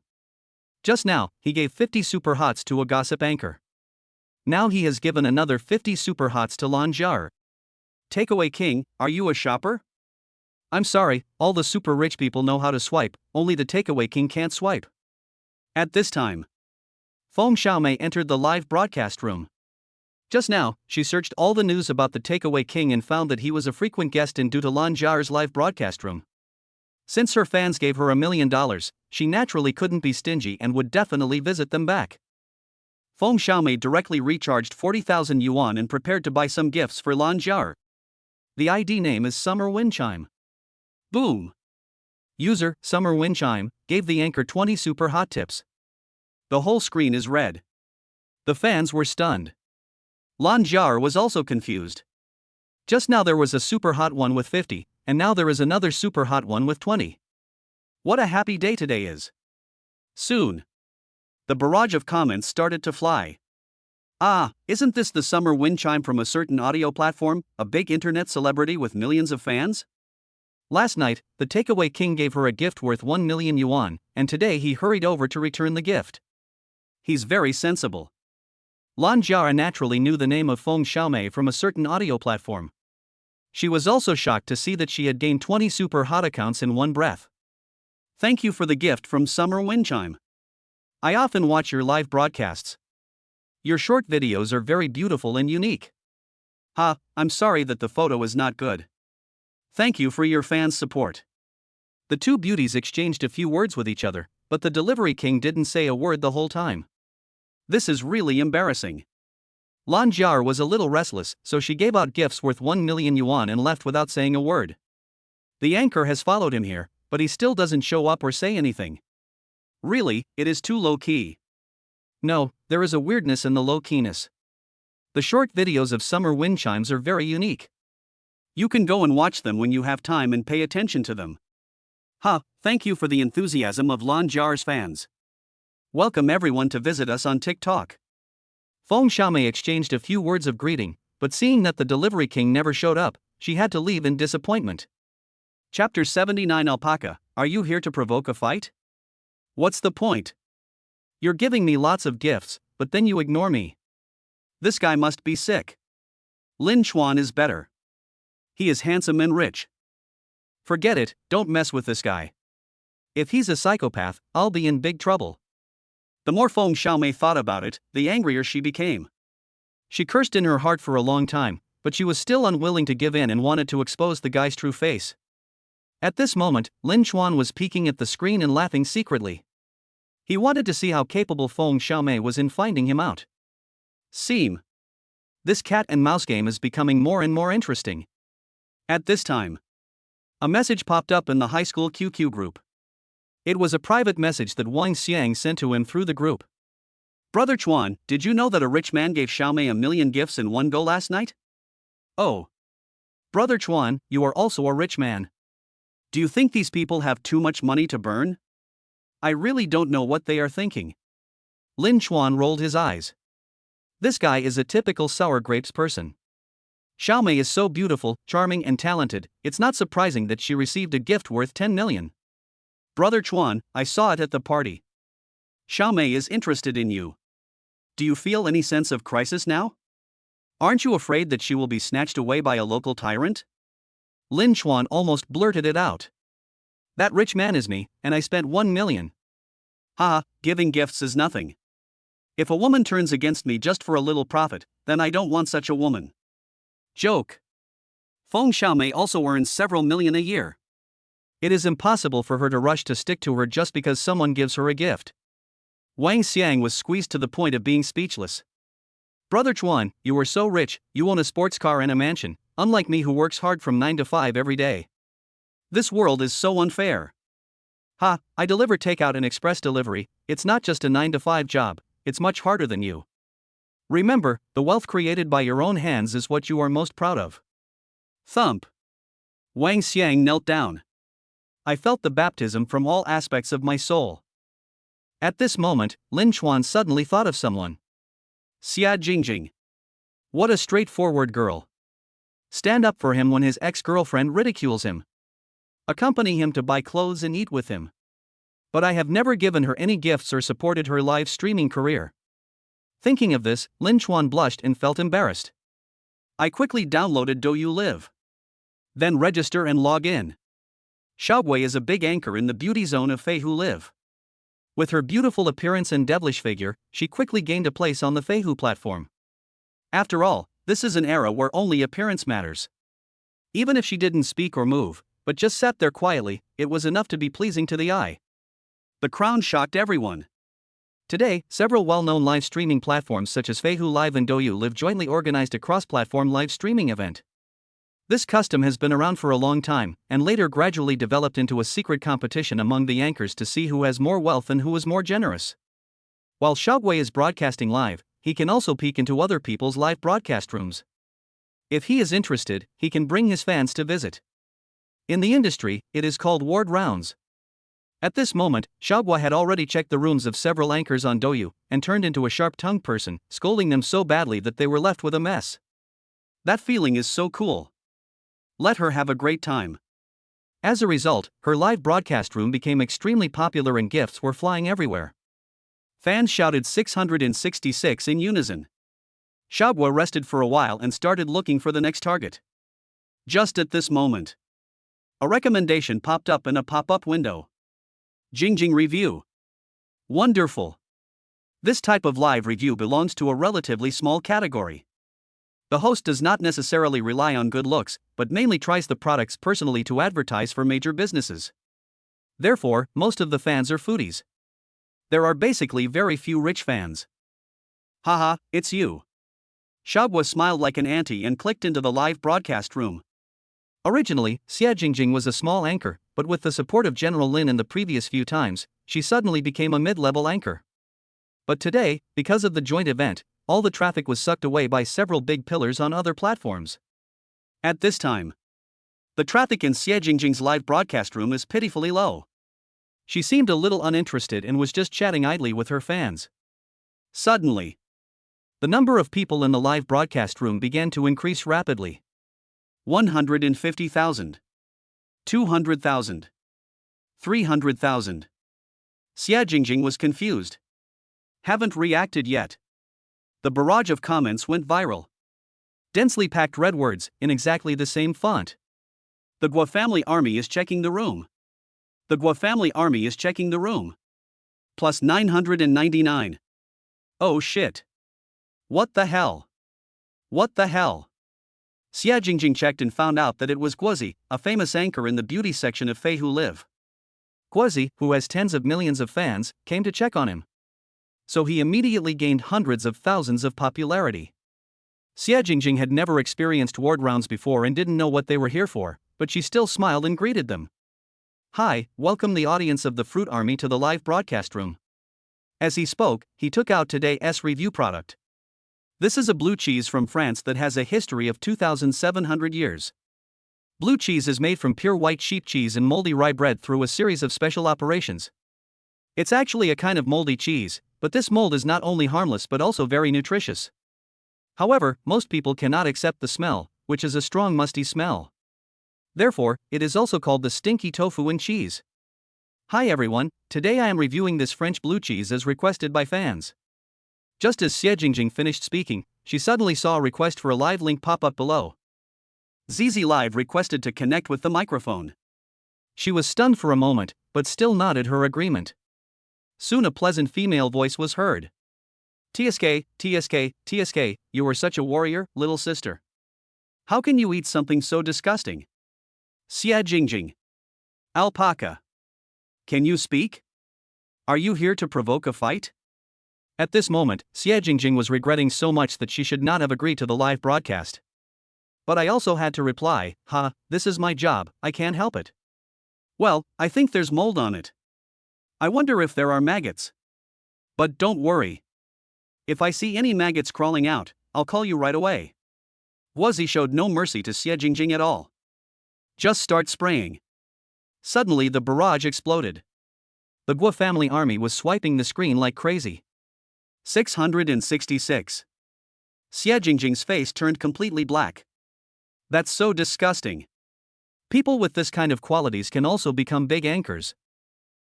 Just now, he gave 50 super hots to a gossip anchor. Now he has given another 50 super hots to Lan Jiar. Takeaway King, are you a shopper? I'm sorry, all the super rich people know how to swipe, only the Takeaway King can't swipe. At this time, Feng Xiaomei entered the live broadcast room. Just now, she searched all the news about the Takeaway King and found that he was a frequent guest in due to Lan Jiar's live broadcast room. Since her fans gave her $1 million, she naturally couldn't be stingy and would definitely visit them back. Feng Xiaomei directly recharged 40,000 yuan and prepared to buy some gifts for Lan Jiar. The ID name is Summer Windchime. Boom! User, Summer Windchime, gave the anchor 20 super hot tips. The whole screen is red. The fans were stunned. Lan Jiar was also confused. Just now there was a super hot one with 50, and now there is another super hot one with 20. What a happy day today is. Soon, the barrage of comments started to fly. Ah, isn't this the Summer Windchime from a certain audio platform, a big internet celebrity with millions of fans? Last night, the Takeaway King gave her a gift worth 1 million yuan, and today he hurried over to return the gift. He's very sensible. Lan Jiar naturally knew the name of Feng Xiaomei from a certain audio platform. She was also shocked to see that she had gained 20 super hot accounts in one breath. Thank you for the gift from Summer Windchime. I often watch your live broadcasts. Your short videos are very beautiful and unique. I'm sorry that the photo is not good. Thank you for your fans' support. The two beauties exchanged a few words with each other, but the delivery king didn't say a word the whole time. This is really embarrassing. Lan Jiar was a little restless, so she gave out gifts worth 1 million yuan and left without saying a word. The anchor has followed him here, but he still doesn't show up or say anything. Really, it is too low-key. No, there is a weirdness in the low-keyness. The short videos of Summer Windchimes are very unique. You can go and watch them when you have time and pay attention to them. Thank you for the enthusiasm of Lan Jiar's fans. Welcome everyone to visit us on TikTok. Feng Xiaomei exchanged a few words of greeting, but seeing that the delivery king never showed up, she had to leave in disappointment. Chapter 79 Alpaca, are you here to provoke a fight? What's the point? You're giving me lots of gifts, but then you ignore me. This guy must be sick. Lin Chuan is better. He is handsome and rich. Forget it, don't mess with this guy. If he's a psychopath, I'll be in big trouble. The more Feng Xiaomei thought about it, the angrier she became. She cursed in her heart for a long time, but she was still unwilling to give in and wanted to expose the guy's true face. At this moment, Lin Chuan was peeking at the screen and laughing secretly. He wanted to see how capable Feng Xiaomei was in finding him out. This cat and mouse game is becoming more and more interesting. At this time, a message popped up in the high school QQ group. It was a private message that Wang Xiang sent to him through the group. Brother Chuan, did you know that a rich man gave Xiaomei 1 million gifts in one go last night? Oh. Brother Chuan, you are also a rich man. Do you think these people have too much money to burn? I really don't know what they are thinking. Lin Chuan rolled his eyes. This guy is a typical sour grapes person. Xiaomei is so beautiful, charming and talented, it's not surprising that she received a gift worth 10 million. Brother Chuan, I saw it at the party. Xiaomei is interested in you. Do you feel any sense of crisis now? Aren't you afraid that she will be snatched away by a local tyrant? Lin Chuan almost blurted it out. That rich man is me, and I spent 1 million. Giving gifts is nothing. If a woman turns against me just for a little profit, then I don't want such a woman. Joke. Feng Xiaomei also earns several million a year. It is impossible for her to rush to stick to her just because someone gives her a gift. Wang Xiang was squeezed to the point of being speechless. Brother Chuan, you are so rich, you own a sports car and a mansion, unlike me who works hard from 9 to 5 every day. This world is so unfair. I deliver takeout and express delivery, it's not just a 9 to 5 job, it's much harder than you. Remember, the wealth created by your own hands is what you are most proud of. Thump. Wang Xiang knelt down. I felt the baptism from all aspects of my soul. At this moment, Lin Chuan suddenly thought of someone. Xia Jingjing. What a straightforward girl. Stand up for him when his ex-girlfriend ridicules him. Accompany him to buy clothes and eat with him. But I have never given her any gifts or supported her live streaming career. Thinking of this, Lin Chuan blushed and felt embarrassed. I quickly downloaded Douyu Live. Then register and log in. Xiaogui is a big anchor in the beauty zone of Feihu Live. With her beautiful appearance and devilish figure, she quickly gained a place on the Feihu platform. After all, this is an era where only appearance matters. Even if she didn't speak or move, but just sat there quietly, it was enough to be pleasing to the eye. The crown shocked everyone. Today, several well-known live streaming platforms such as Feihu Live and Douyu Live jointly organized a cross-platform live streaming event. This custom has been around for a long time, and later gradually developed into a secret competition among the anchors to see who has more wealth and who is more generous. While Xiaogui is broadcasting live, he can also peek into other people's live broadcast rooms. If he is interested, he can bring his fans to visit. In the industry, it is called ward rounds. At this moment, Xiaogui had already checked the rooms of several anchors on Douyu, and turned into a sharp-tongued person, scolding them so badly that they were left with a mess. That feeling is so cool. Let her have a great time. As a result, her live broadcast room became extremely popular and gifts were flying everywhere. Fans shouted 666 in unison. Xiaogui rested for a while and started looking for the next target. Just at this moment, a recommendation popped up in a pop-up window. Jingjing Review. Wonderful. This type of live review belongs to a relatively small category. The host does not necessarily rely on good looks, but mainly tries the products personally to advertise for major businesses. Therefore, most of the fans are foodies. There are basically very few rich fans. Haha, it's you. Xiaogui smiled like an auntie and clicked into the live broadcast room. Originally, Xia Jingjing was a small anchor, but with the support of General Lin in the previous few times, she suddenly became a mid-level anchor. But today, because of the joint event, all the traffic was sucked away by several big pillars on other platforms. At this time, the traffic in Xia Jingjing's live broadcast room is pitifully low. She seemed a little uninterested and was just chatting idly with her fans. Suddenly, the number of people in the live broadcast room began to increase rapidly. 150,000. 200,000. 300,000. Xia Jingjing was confused. Haven't reacted yet. The barrage of comments went viral. Densely packed red words, in exactly the same font. The Guo family army is checking the room. The Guo family army is checking the room. Plus 999. Oh shit. What the hell? What the hell? Xia Jingjing checked and found out that it was Guozi, a famous anchor in the beauty section of Feihu Live. Guozi, who has tens of millions of fans, came to check on him. So he immediately gained hundreds of thousands of popularity. Xia Jingjing had never experienced ward rounds before and didn't know what they were here for, but she still smiled and greeted them. Hi, welcome the audience of the Fruit Army to the live broadcast room. As he spoke, he took out today's review product. This is a blue cheese from France that has a history of 2,700 years. Blue cheese is made from pure white sheep cheese and moldy rye bread through a series of special operations. It's actually a kind of moldy cheese, but this mold is not only harmless but also very nutritious. However, most people cannot accept the smell, which is a strong musty smell. Therefore, it is also called the stinky tofu and cheese. Hi everyone, today I am reviewing this French blue cheese as requested by fans. Just as Xia Jingjing finished speaking, she suddenly saw a request for a live link pop up below. ZZ Live requested to connect with the microphone. She was stunned for a moment, but still nodded her agreement. Soon a pleasant female voice was heard. TSK, TSK, TSK, you are such a warrior, little sister. How can you eat something so disgusting? Xia Jingjing. Alpaca. Can you speak? Are you here to provoke a fight? At this moment, Xia Jingjing was regretting so much that she should not have agreed to the live broadcast. But I also had to reply, this is my job, I can't help it. Well, I think there's mold on it. I wonder if there are maggots. But don't worry. If I see any maggots crawling out, I'll call you right away. Guozi showed no mercy to Xia Jingjing at all. Just start spraying. Suddenly the barrage exploded. The Guo family army was swiping the screen like crazy. 666. Xie Jingjing's face turned completely black. That's so disgusting. People with this kind of qualities can also become big anchors.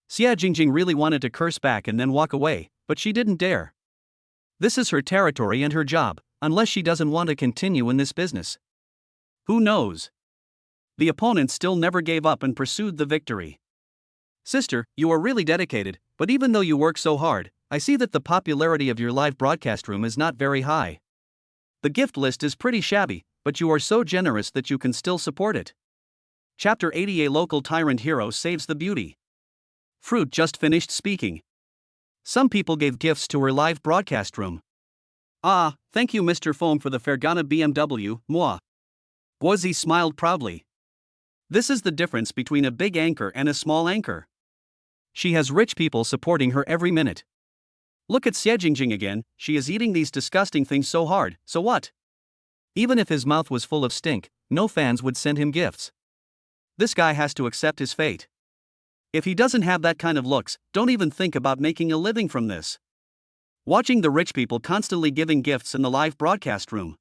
Xie Jingjing really wanted to curse back and then walk away, but she didn't dare. This is her territory and her job, unless she doesn't want to continue in this business. Who knows? The opponent still never gave up and pursued the victory. Sister, you are really dedicated, but even though you work so hard, I see that the popularity of your live broadcast room is not very high. The gift list is pretty shabby, but you are so generous that you can still support it. Chapter 80. A local tyrant hero saves the beauty. Fruit just finished speaking. Some people gave gifts to her live broadcast room. Ah, thank you Mr. Foam for the Fergana BMW, moi. Guozi smiled proudly. This is the difference between a big anchor and a small anchor. She has rich people supporting her every minute. Look at Xie Jingjing again, she is eating these disgusting things so hard, so what? Even if his mouth was full of stink, no fans would send him gifts. This guy has to accept his fate. If he doesn't have that kind of looks, don't even think about making a living from this. Watching the rich people constantly giving gifts in the live broadcast room.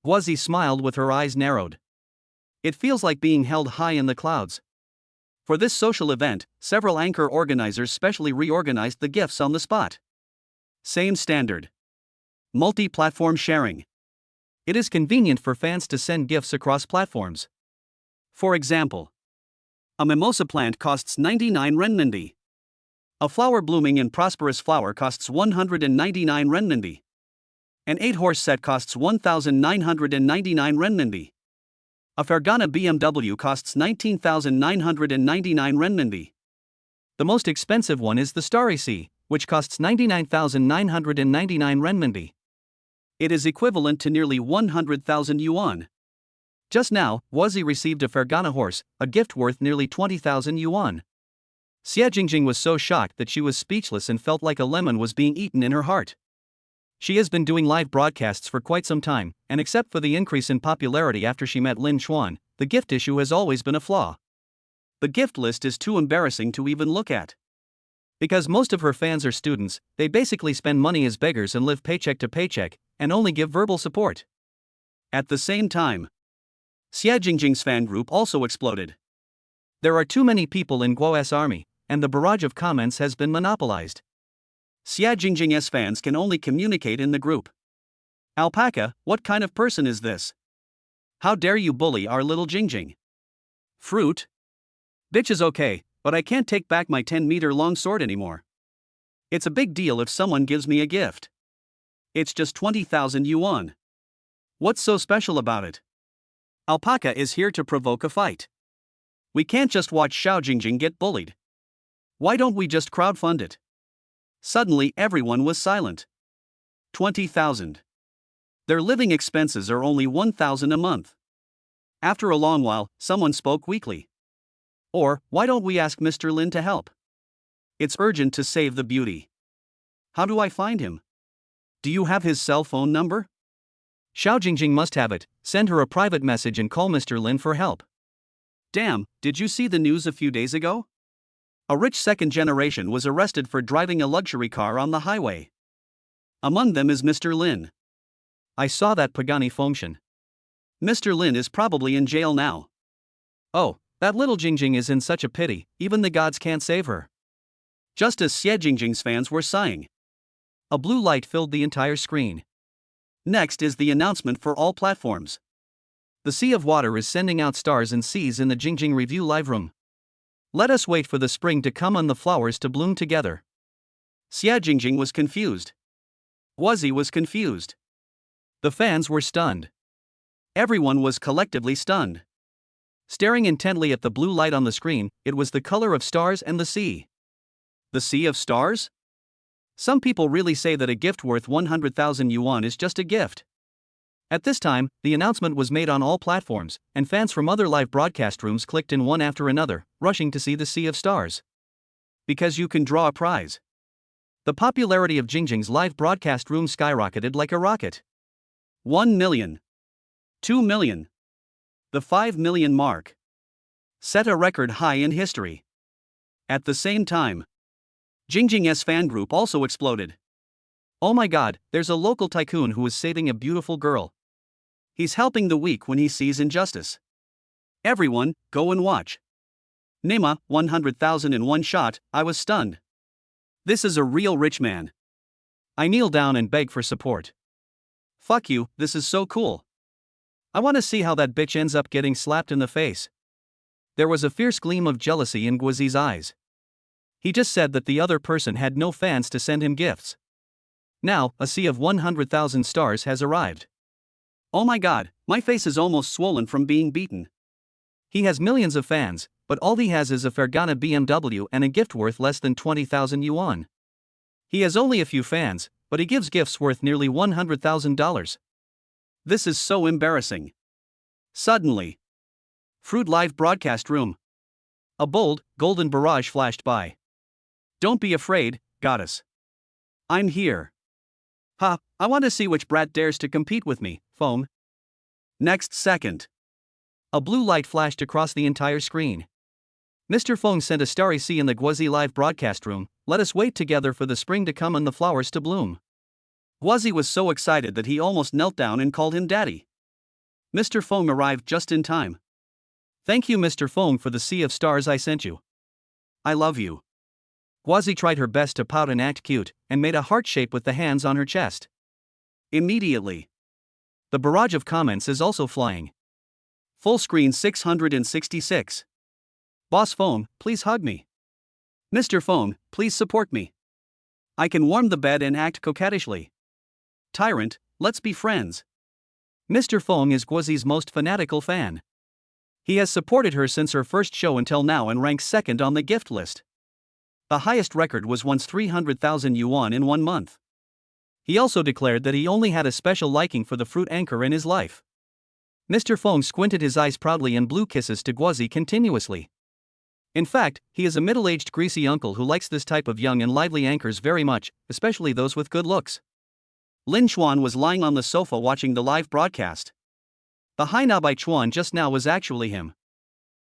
Guozi smiled with her eyes narrowed. It feels like being held high in the clouds. For this social event, several anchor organizers specially reorganized the gifts on the spot. Same standard. Multi-platform sharing. It is convenient for fans to send gifts across platforms. For example, a mimosa plant costs 99 renminbi. A flower blooming in prosperous flower costs 199 renminbi. An 8-horse set costs 1,999 renminbi. A Fergana BMW costs 19,999 renminbi. The most expensive one is the Starry Sea, which costs 99,999 renminbi. It is equivalent to nearly 100,000 yuan. Just now, Guozi received a Fergana horse, a gift worth nearly 20,000 yuan. Xie Jingjing was so shocked that she was speechless and felt like a lemon was being eaten in her heart. She has been doing live broadcasts for quite some time, and except for the increase in popularity after she met Lin Chuan, the gift issue has always been a flaw. The gift list is too embarrassing to even look at. Because most of her fans are students, they basically spend money as beggars and live paycheck to paycheck, and only give verbal support. At the same time, Xie Jingjing's fan group also exploded. There are too many people in Guo's army, and the barrage of comments has been monopolized. Xie Jingjing's fans can only communicate in the group. Alpaca, what kind of person is this? How dare you bully our little Jingjing? Fruit? Bitch is okay, but I can't take back my 10-meter-long sword anymore. It's a big deal if someone gives me a gift. It's just 20,000 yuan. What's so special about it? Alpaca is here to provoke a fight. We can't just watch Xiao Jingjing get bullied. Why don't we just crowdfund it? Suddenly everyone was silent. 20,000. Their living expenses are only 1,000 a month. After a long while, someone spoke weakly. Or, why don't we ask Mr. Lin to help? It's urgent to save the beauty. How do I find him? Do you have his cell phone number? Xiao Jingjing must have it. Send her a private message and call Mr. Lin for help. Damn, did you see the news a few days ago? A rich second generation was arrested for driving a luxury car on the highway. Among them is Mr. Lin. I saw that Pagani function. Mr. Lin is probably in jail now. Oh, that little Jingjing is in such a pity, even the gods can't save her. Just as Xie Jingjing's fans were sighing, a blue light filled the entire screen. Next is the announcement for all platforms. The Sea of Water is sending out stars and seas in the Jingjing Review live room. Let us wait for the spring to come and the flowers to bloom together. Xie Jingjing was confused. Guozi was confused. The fans were stunned. Everyone was collectively stunned. Staring intently at the blue light on the screen, it was the color of stars and the sea. The sea of stars? Some people really say that a gift worth 100,000 yuan is just a gift. At this time, the announcement was made on all platforms, and fans from other live broadcast rooms clicked in one after another, rushing to see the Sea of Stars. Because you can draw a prize. The popularity of Jingjing's live broadcast room skyrocketed like a rocket. 1 million. 2 million. The 5 million mark set a record high in history. At the same time, Jingjing's fan group also exploded. Oh my god, there's a local tycoon who is saving a beautiful girl. He's helping the weak when he sees injustice. Everyone, go and watch. Nema, 100,000 in one shot, I was stunned. This is a real rich man. I kneel down and beg for support. Fuck you, this is so cool. I want to see how that bitch ends up getting slapped in the face. There was a fierce gleam of jealousy in Guazi's eyes. He just said that the other person had no fans to send him gifts. Now, a sea of 100,000 stars has arrived. Oh my god, my face is almost swollen from being beaten. He has millions of fans, but all he has is a Fergana BMW and a gift worth less than 20,000 yuan. He has only a few fans, but he gives gifts worth nearly $100,000. This is so embarrassing. Suddenly, Fruit Live broadcast room. A bold, golden barrage flashed by. Don't be afraid, goddess. I'm here. Ha, I want to see which brat dares to compete with me, Fong. Next second. A blue light flashed across the entire screen. Mr. Fong sent a starry sea in the Guazi Live broadcast room. Let us wait together for the spring to come and the flowers to bloom. Guazi was so excited that he almost knelt down and called him daddy. Mr. Fong arrived just in time. Thank you, Mr. Fong, for the sea of stars I sent you. I love you. Guazi tried her best to pout and act cute, and made a heart shape with the hands on her chest. Immediately, the barrage of comments is also flying. Full screen 666. Boss Fong, please hug me. Mr. Fong, please support me. I can warm the bed and act coquettishly. Tyrant, let's be friends. Mr. Fong is Guazi's most fanatical fan. He has supported her since her first show until now and ranks second on the gift list. The highest record was once 300,000 yuan in 1 month. He also declared that he only had a special liking for the fruit anchor in his life. Mr. Fong squinted his eyes proudly and blew kisses to Guazi continuously. In fact, he is a middle-aged greasy uncle who likes this type of young and lively anchors very much, especially those with good looks. Lin Chuan was lying on the sofa watching the live broadcast. The Hainabai Chuan just now was actually him.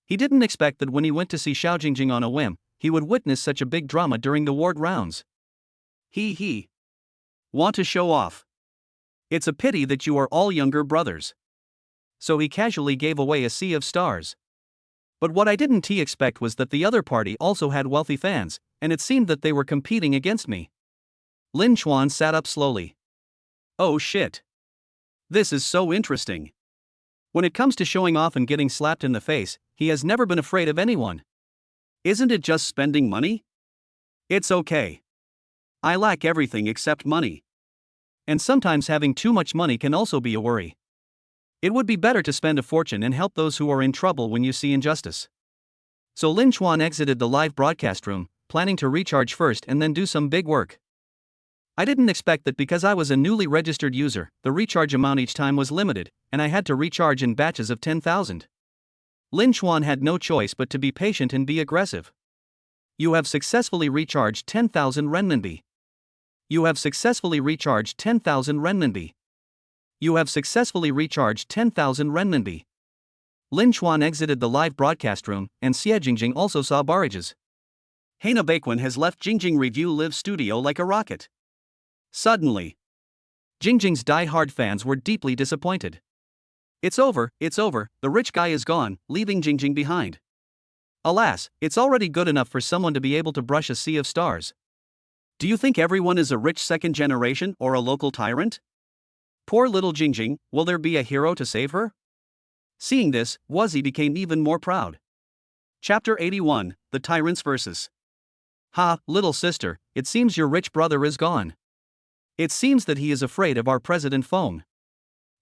He didn't expect that when he went to see Xiao Jingjing on a whim, he would witness such a big drama during the ward rounds. He. Want to show off. It's a pity that you are all younger brothers. So he casually gave away a sea of stars. But what I didn't expect was that the other party also had wealthy fans, and it seemed that they were competing against me. Lin Chuan sat up slowly. Oh shit. This is so interesting. When it comes to showing off and getting slapped in the face, he has never been afraid of anyone. Isn't it just spending money? It's okay. I lack everything except money. And sometimes having too much money can also be a worry. It would be better to spend a fortune and help those who are in trouble when you see injustice. So Lin Chuan exited the live broadcast room, planning to recharge first and then do some big work. I didn't expect that because I was a newly registered user, the recharge amount each time was limited, and I had to recharge in batches of 10,000. Lin Chuan had no choice but to be patient and be aggressive. You have successfully recharged 10,000 renminbi. You have successfully recharged 10,000 renminbi. You have successfully recharged 10,000 renminbi. Lin Chuan exited the live broadcast room, and Xie Jingjing also saw barrages. Haina Baequan has left Jingjing Review Live studio like a rocket. Suddenly, Jingjing's die-hard fans were deeply disappointed. It's over, the rich guy is gone, leaving Jingjing behind. Alas, it's already good enough for someone to be able to brush a sea of stars. Do you think everyone is a rich second generation or a local tyrant? Poor little Jingjing, will there be a hero to save her? Seeing this, Guazi became even more proud. Chapter 81, The Tyrants vs. Ha, little sister, it seems your rich brother is gone. It seems that he is afraid of our President Fong.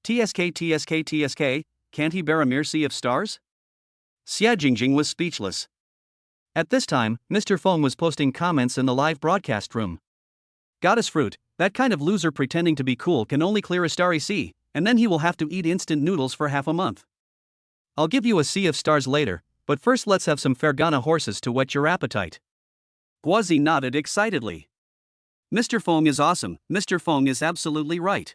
TSK, can't he bear a mere sea of stars? Xie Jingjing was speechless. At this time, Mr. Fong was posting comments in the live broadcast room. Goddess fruit, that kind of loser pretending to be cool can only clear a starry sea, and then he will have to eat instant noodles for half a month. I'll give you a sea of stars later, but first let's have some Fergana horses to whet your appetite. Guazi nodded excitedly. Mr. Fong is awesome, Mr. Fong is absolutely right.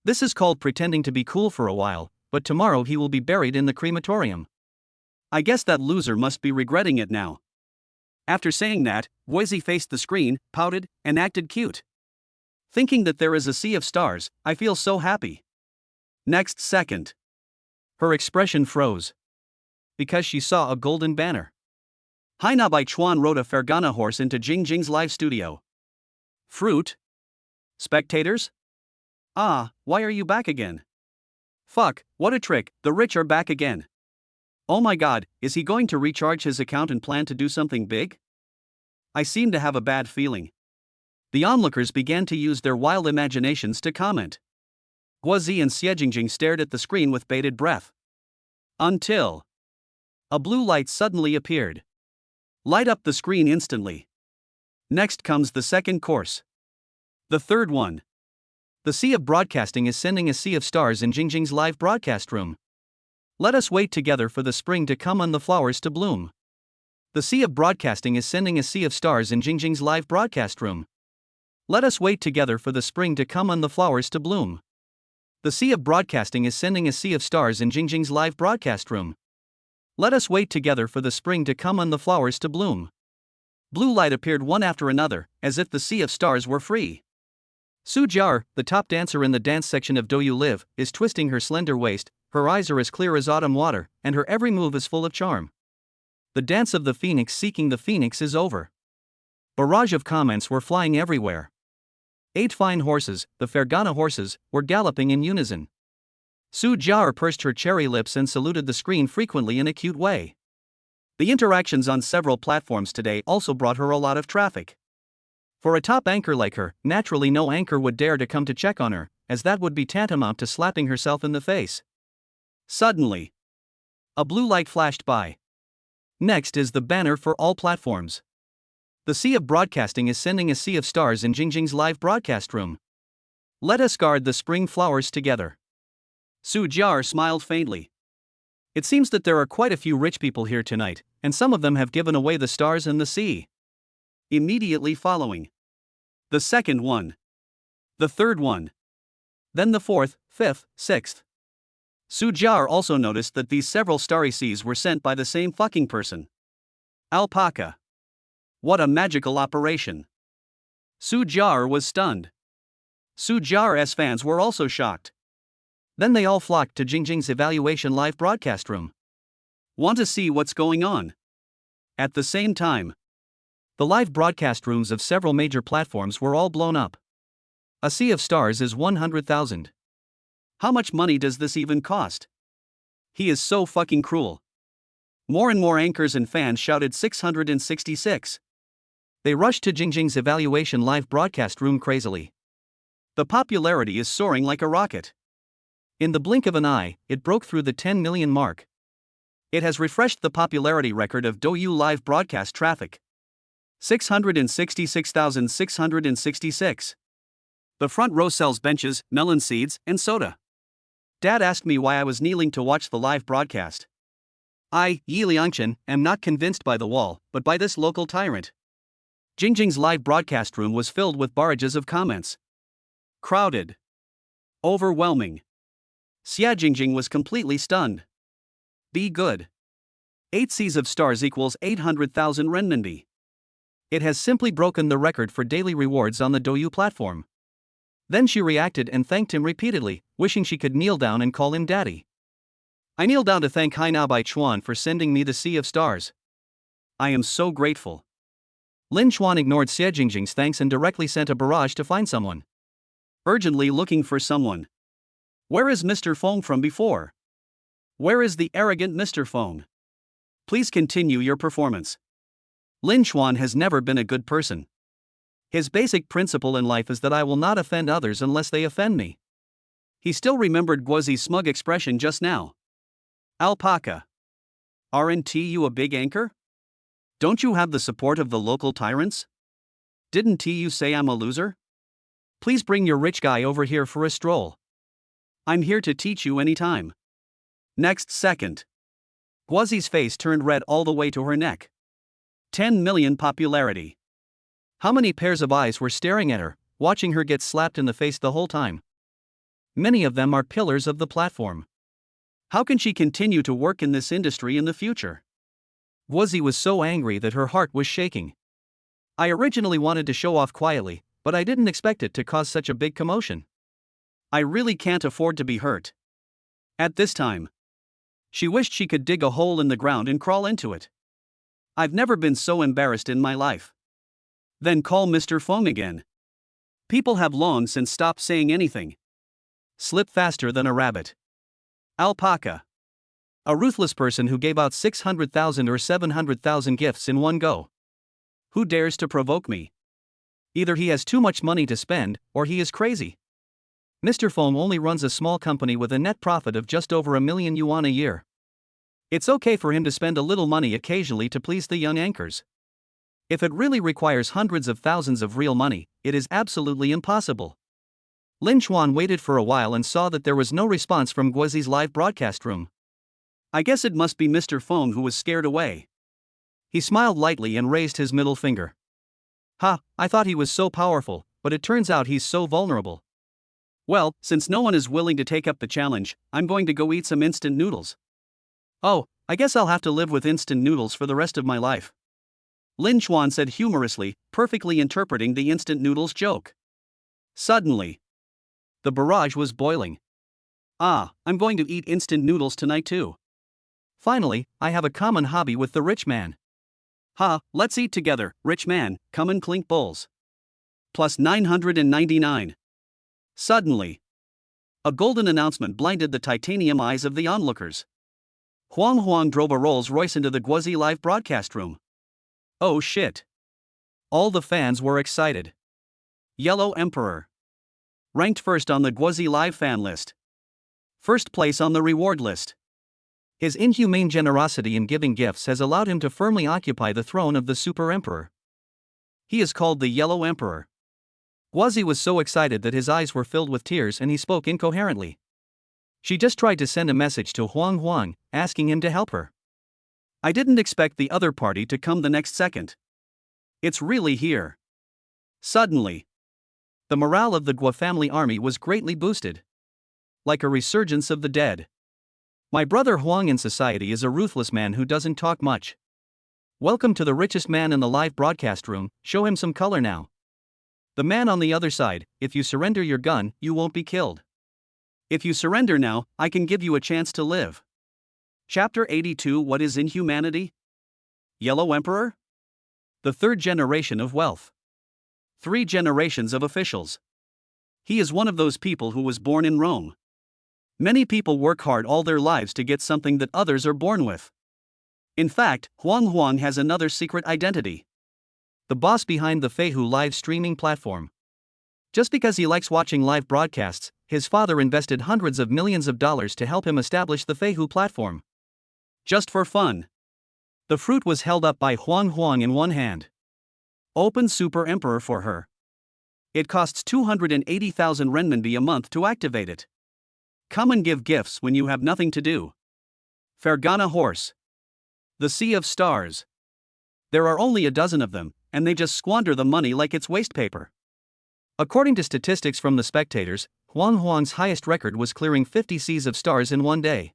This is called pretending to be cool for a while, but tomorrow he will be buried in the crematorium. I guess that loser must be regretting it now. After saying that, Boise faced the screen, pouted, and acted cute. Thinking that there is a sea of stars, I feel so happy. Next second, her expression froze. Because she saw a golden banner. Haina Bai Chuan rode a Fergana horse into Jing Jing's live studio. Fruit? Spectators? Ah, why are you back again? Fuck, what a trick, the rich are back again. Oh my god, is he going to recharge his account and plan to do something big? I seem to have a bad feeling. The onlookers began to use their wild imaginations to comment. Guozi and Xiejingjing stared at the screen with bated breath. Until a blue light suddenly appeared. Light up the screen instantly. Next comes the second course. The third one. The Sea of Broadcasting is sending a sea of stars in Jingjing's live broadcast room. Let us wait together for the spring to come and the flowers to bloom. The Sea of Broadcasting is sending a sea of stars in Jingjing's live broadcast room. Let us wait together for the spring to come and the flowers to bloom. The Sea of Broadcasting is sending a sea of stars in Jingjing's live broadcast room. Let us wait together for the spring to come and the flowers to bloom. Blue light appeared one after another, as if the sea of stars were free. Su Jiar, the top dancer in the dance section of Douyu Live, is twisting her slender waist, her eyes are as clear as autumn water, and her every move is full of charm. The dance of the phoenix seeking the phoenix is over. Barrage of comments were flying everywhere. 8 fine horses, the Fergana horses, were galloping in unison. Su Jiar pursed her cherry lips and saluted the screen frequently in a cute way. The interactions on several platforms today also brought her a lot of traffic. For a top anchor like her, naturally no anchor would dare to come to check on her, as that would be tantamount to slapping herself in the face. Suddenly, a blue light flashed by. Next is the banner for all platforms. The Sea of Broadcasting is sending a sea of stars in Jingjing's live broadcast room. Let us guard the spring flowers together. Su Jiar smiled faintly. It seems that there are quite a few rich people here tonight, and some of them have given away the stars and the sea. Immediately following, the second one, the third one, then the fourth, fifth, sixth. Su Jiar also noticed that these several starry seas were sent by the same fucking person. Alpaca. What a magical operation. Su Jiar was stunned. Su Jiar's fans were also shocked. Then they all flocked to Jingjing's evaluation live broadcast room. Want to see what's going on? At the same time, the live broadcast rooms of several major platforms were all blown up. A sea of stars is 100,000. How much money does this even cost? He is so fucking cruel. More and more anchors and fans shouted 666. They rushed to Jingjing's evaluation live broadcast room crazily. The popularity is soaring like a rocket. In the blink of an eye, it broke through the 10 million mark. It has refreshed the popularity record of Douyu live broadcast traffic. 666,666. The front row sells benches, melon seeds, and soda. Dad asked me why I was kneeling to watch the live broadcast. I, Yi Liangchen, am not convinced by the wall, but by this local tyrant. Jingjing's live broadcast room was filled with barrages of comments. Crowded. Overwhelming. Xia Jingjing was completely stunned. Be good. 8 seas of stars equals 800,000 renminbi. It has simply broken the record for daily rewards on the Douyu platform. Then she reacted and thanked him repeatedly, wishing she could kneel down and call him daddy. I kneel down to thank Haina Bai Chuan for sending me the sea of stars. I am so grateful. Lin Chuan ignored Xie Jingjing's thanks and directly sent a barrage to find someone. Urgently looking for someone. Where is Mr. Fong from before? Where is the arrogant Mr. Fong? Please continue your performance. Lin Chuan has never been a good person. His basic principle in life is that I will not offend others unless they offend me. He still remembered Guozi's smug expression just now. Alpaca. Aren't you a big anchor? Don't you have the support of the local tyrants? Didn't you say I'm a loser? Please bring your rich guy over here for a stroll. I'm here to teach you anytime. Next second. Guozi's face turned red all the way to her neck. 10 million popularity. How many pairs of eyes were staring at her, watching her get slapped in the face the whole time? Many of them are pillars of the platform. How can she continue to work in this industry in the future? Guozi was so angry that her heart was shaking. I originally wanted to show off quietly, but I didn't expect it to cause such a big commotion. I really can't afford to be hurt. At this time, she wished she could dig a hole in the ground and crawl into it. I've never been so embarrassed in my life. Then call Mr. Feng again. People have long since stopped saying anything. Slip faster than a rabbit. Alpaca. A ruthless person who gave out 600,000 or 700,000 gifts in one go. Who dares to provoke me? Either he has too much money to spend, or he is crazy. Mr. Feng only runs a small company with a net profit of just over $1,000,000 a year. It's okay for him to spend a little money occasionally to please the young anchors. If it really requires hundreds of thousands of real money, it is absolutely impossible. Lin Chuan waited for a while and saw that there was no response from Guozi's live broadcast room. I guess it must be Mr. Feng who was scared away. He smiled lightly and raised his middle finger. Ha, I thought he was so powerful, but it turns out he's so vulnerable. Well, since no one is willing to take up the challenge, I'm going to go eat some instant noodles. Oh, I guess I'll have to live with instant noodles for the rest of my life. Lin Chuan said humorously, perfectly interpreting the instant noodles joke. Suddenly, the barrage was boiling. Ah, I'm going to eat instant noodles tonight too. Finally, I have a common hobby with the rich man. Ha, let's eat together, rich man, come and clink bowls. Plus 999. Suddenly, a golden announcement blinded the titanium eyes of the onlookers. Huang Huang drove a Rolls Royce into the Guozi live broadcast room. Oh shit. All the fans were excited. Yellow Emperor. Ranked first on the Guozi live fan list. First place on the reward list. His inhumane generosity in giving gifts has allowed him to firmly occupy the throne of the Super Emperor. He is called the Yellow Emperor. Guozi was so excited that his eyes were filled with tears and he spoke incoherently. She just tried to send a message to Huang Huang, asking him to help her. I didn't expect the other party to come the next second. It's really here. Suddenly, the morale of the Guo family army was greatly boosted. Like a resurgence of the dead. My brother Huang in society is a ruthless man who doesn't talk much. Welcome to the richest man in the live broadcast room, show him some color now. The man on the other side, if you surrender your gun, you won't be killed. If you surrender now, I can give you a chance to live. Chapter 82. What is inhumanity? Yellow Emperor? The third generation of wealth. 3 generations of officials. He is one of those people who was born in Rome. Many people work hard all their lives to get something that others are born with. In fact, Huang Huang has another secret identity. The boss behind the Feihu live streaming platform. Just because he likes watching live broadcasts, his father invested hundreds of millions of dollars to help him establish the Feihu platform. Just for fun. The fruit was held up by Huang Huang in one hand. Open Super Emperor for her. It costs 280,000 renminbi a month to activate it. Come and give gifts when you have nothing to do. Fergana Horse. The Sea of Stars. There are only a dozen of them, and they just squander the money like it's waste paper. According to statistics from the spectators, Huang Huang's highest record was clearing 50 seas of stars in one day.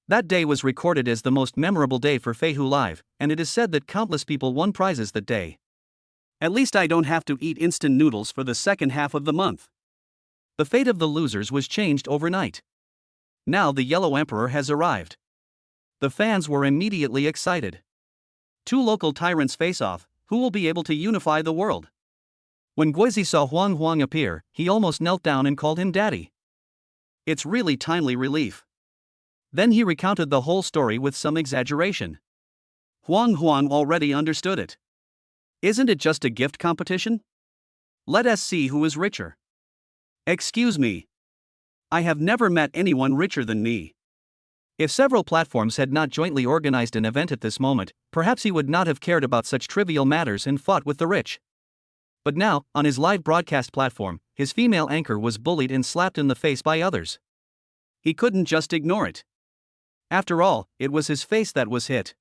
That day was recorded as the most memorable day for Feihu Live, and it is said that countless people won prizes that day. At least I don't have to eat instant noodles for the second half of the month. The fate of the losers was changed overnight. Now the Yellow Emperor has arrived. The fans were immediately excited. 2 local tyrants face off, who will be able to unify the world? When Guozi saw Huang Huang appear, he almost knelt down and called him daddy. It's really timely relief. Then he recounted the whole story with some exaggeration. Huang Huang already understood it. Isn't it just a gift competition? Let us see who is richer. Excuse me. I have never met anyone richer than me. If several platforms had not jointly organized an event at this moment, perhaps he would not have cared about such trivial matters and fought with the rich. But now, on his live broadcast platform, his female anchor was bullied and slapped in the face by others. He couldn't just ignore it. After all, it was his face that was hit.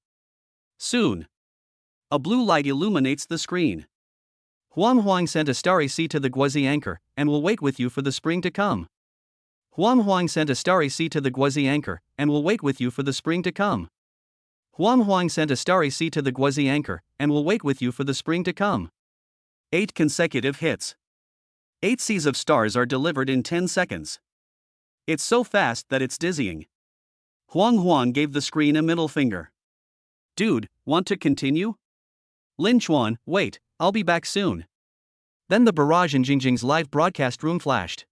Soon, a blue light illuminates the screen. Huang Huang sent a starry sea to the Guozi anchor, and will wait with you for the spring to come. Huang Huang sent a starry sea to the Guozi anchor, and will wait with you for the spring to come. Huang Huang sent a starry sea to the Guozi anchor, and will wait with you for the spring to come. 8 consecutive hits. 8 seas of stars are delivered in 10 seconds. It's so fast that it's dizzying. Huang Huang gave the screen a middle finger. Dude, want to continue? Lin Chuan, wait, I'll be back soon. Then the barrage in Jingjing's live broadcast room flashed.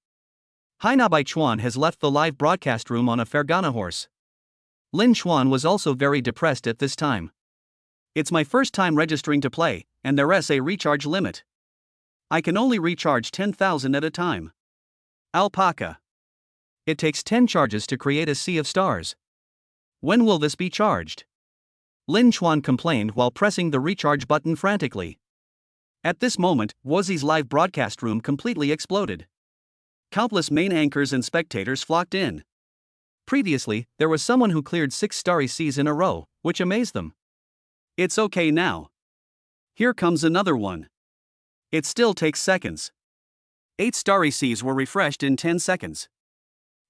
Haina Bai Chuan has left the live broadcast room on a Fergana horse. Lin Chuan was also very depressed at this time. It's my first time registering to play, and there's a recharge limit. I can only recharge 10,000 at a time. Alpaca. It takes 10 charges to create a sea of stars. When will this be charged? Lin Chuan complained while pressing the recharge button frantically. At this moment, Guozi's live broadcast room completely exploded. Countless main anchors and spectators flocked in. Previously, there was someone who cleared 6 starry seas in a row, which amazed them. It's okay now. Here comes another one. It still takes seconds. 8 starry seas were refreshed in 10 seconds.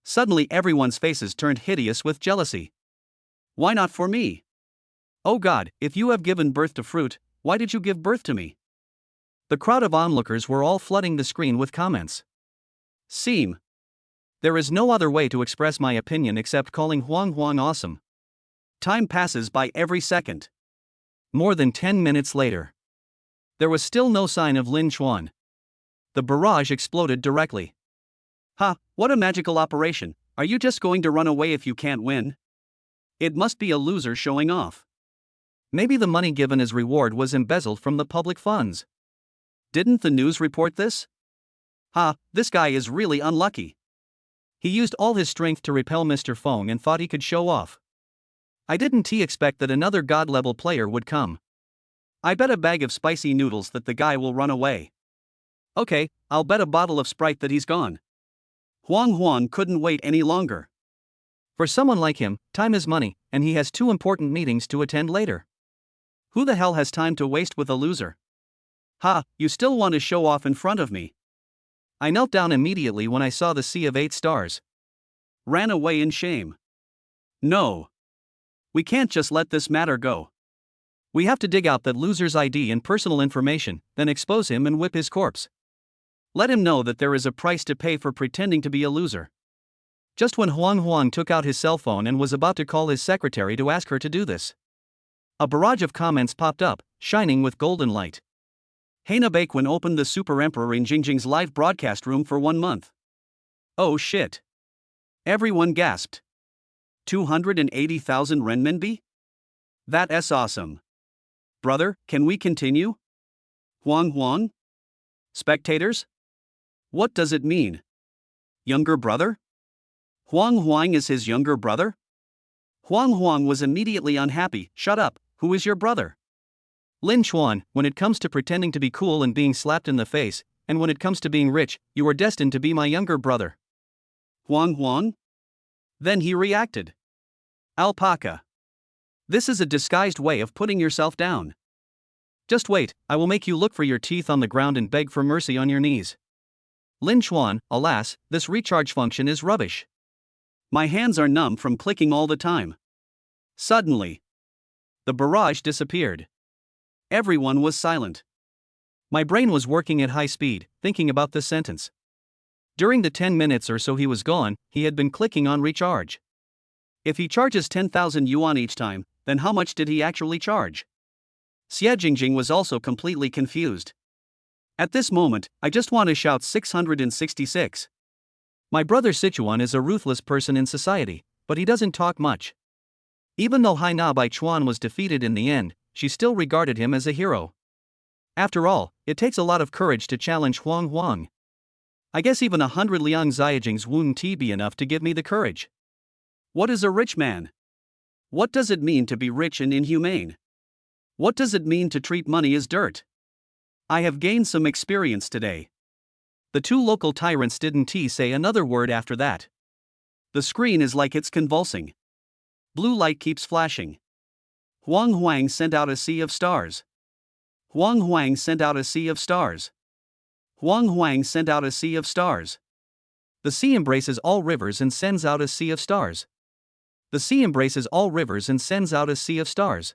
Suddenly everyone's faces turned hideous with jealousy. Why not for me? Oh God, if you have given birth to fruit, why did you give birth to me? The crowd of onlookers were all flooding the screen with comments. Seem. There is no other way to express my opinion except calling Huang Huang awesome. Time passes by every second. More than 10 minutes later. There was still no sign of Lin Chuan. The barrage exploded directly. Ha, what a magical operation. Are you just going to run away if you can't win? It must be a loser showing off. Maybe the money given as reward was embezzled from the public funds. Didn't the news report this? Ha, this guy is really unlucky. He used all his strength to repel Mr. Fong and thought he could show off. I didn't expect that another god-level player would come. I bet a bag of spicy noodles that the guy will run away. Okay, I'll bet a bottle of Sprite that he's gone. Huang Huang couldn't wait any longer. For someone like him, time is money, and he has 2 important meetings to attend later. Who the hell has time to waste with a loser? Ha, you still want to show off in front of me? I knelt down immediately when I saw the sea of 8 stars. Ran away in shame. No. We can't just let this matter go. We have to dig out that loser's ID and personal information, then expose him and whip his corpse. Let him know that there is a price to pay for pretending to be a loser. Just when Huang Huang took out his cell phone and was about to call his secretary to ask her to do this, a barrage of comments popped up, shining with golden light. Haina Baekwon opened the Super Emperor in Jingjing's live broadcast room for 1 month. Oh shit. Everyone gasped. 280,000 renminbi? That's awesome. Brother, can we continue? Huang Huang? Spectators? What does it mean? Younger brother? Huang Huang is his younger brother? Huang Huang was immediately unhappy. Shut up, who is your brother? Lin Chuan, when it comes to pretending to be cool and being slapped in the face, and when it comes to being rich, you are destined to be my younger brother. Huang Huang? Then he reacted. Alpaca. This is a disguised way of putting yourself down. Just wait, I will make you look for your teeth on the ground and beg for mercy on your knees. Lin Chuan, alas, this recharge function is rubbish. My hands are numb from clicking all the time. Suddenly, the barrage disappeared. Everyone was silent. My brain was working at high speed, thinking about this sentence. During the 10 minutes or so he was gone, he had been clicking on recharge. If he charges 10,000 yuan each time, then how much did he actually charge? Xie Jingjing was also completely confused. At this moment, I just want to shout 666. My brother Sichuan is a ruthless person in society, but he doesn't talk much. Even though Haina Bai Chuan was defeated in the end, she still regarded him as a hero. After all, it takes a lot of courage to challenge Huang Huang. I guess even 100 Liang Xiajing's wouldn't be enough to give me the courage. What is a rich man? What does it mean to be rich and inhumane? What does it mean to treat money as dirt? I have gained some experience today. The 2 local tyrants didn't say another word after that. The screen is like it's convulsing. Blue light keeps flashing. Huang Huang sent out a sea of stars. Huang Huang sent out a sea of stars. Huang Huang sent out a sea of stars. The sea embraces all rivers and sends out a sea of stars. The sea embraces all rivers and sends out a sea of stars.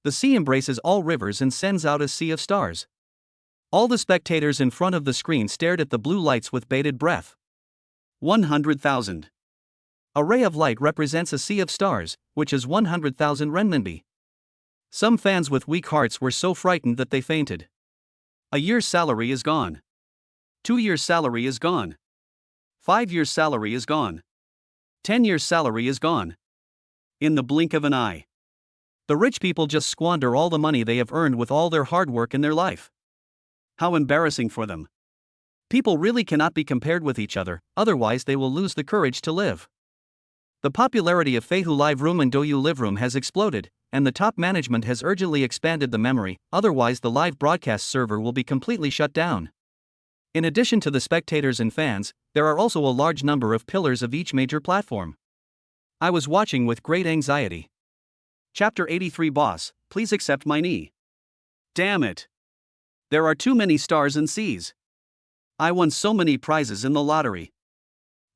The sea embraces all rivers and sends out a sea of stars. All the spectators in front of the screen stared at the blue lights with bated breath. 100,000. A ray of light represents a sea of stars, which is 100,000 renminbi. Some fans with weak hearts were so frightened that they fainted. A year's salary is gone. 2 years' salary is gone. 5 years' salary is gone. 10 years' salary is gone. In the blink of an eye. The rich people just squander all the money they have earned with all their hard work in their life. How embarrassing for them. People really cannot be compared with each other, otherwise they will lose the courage to live. The popularity of Feihu Live Room and Douyu Live Room has exploded, and the top management has urgently expanded the memory, otherwise the live broadcast server will be completely shut down. In addition to the spectators and fans, there are also a large number of pillars of each major platform. I was watching with great anxiety. Chapter 83 Boss, please accept my knee. Damn it. There are too many stars and seas. I won so many prizes in the lottery.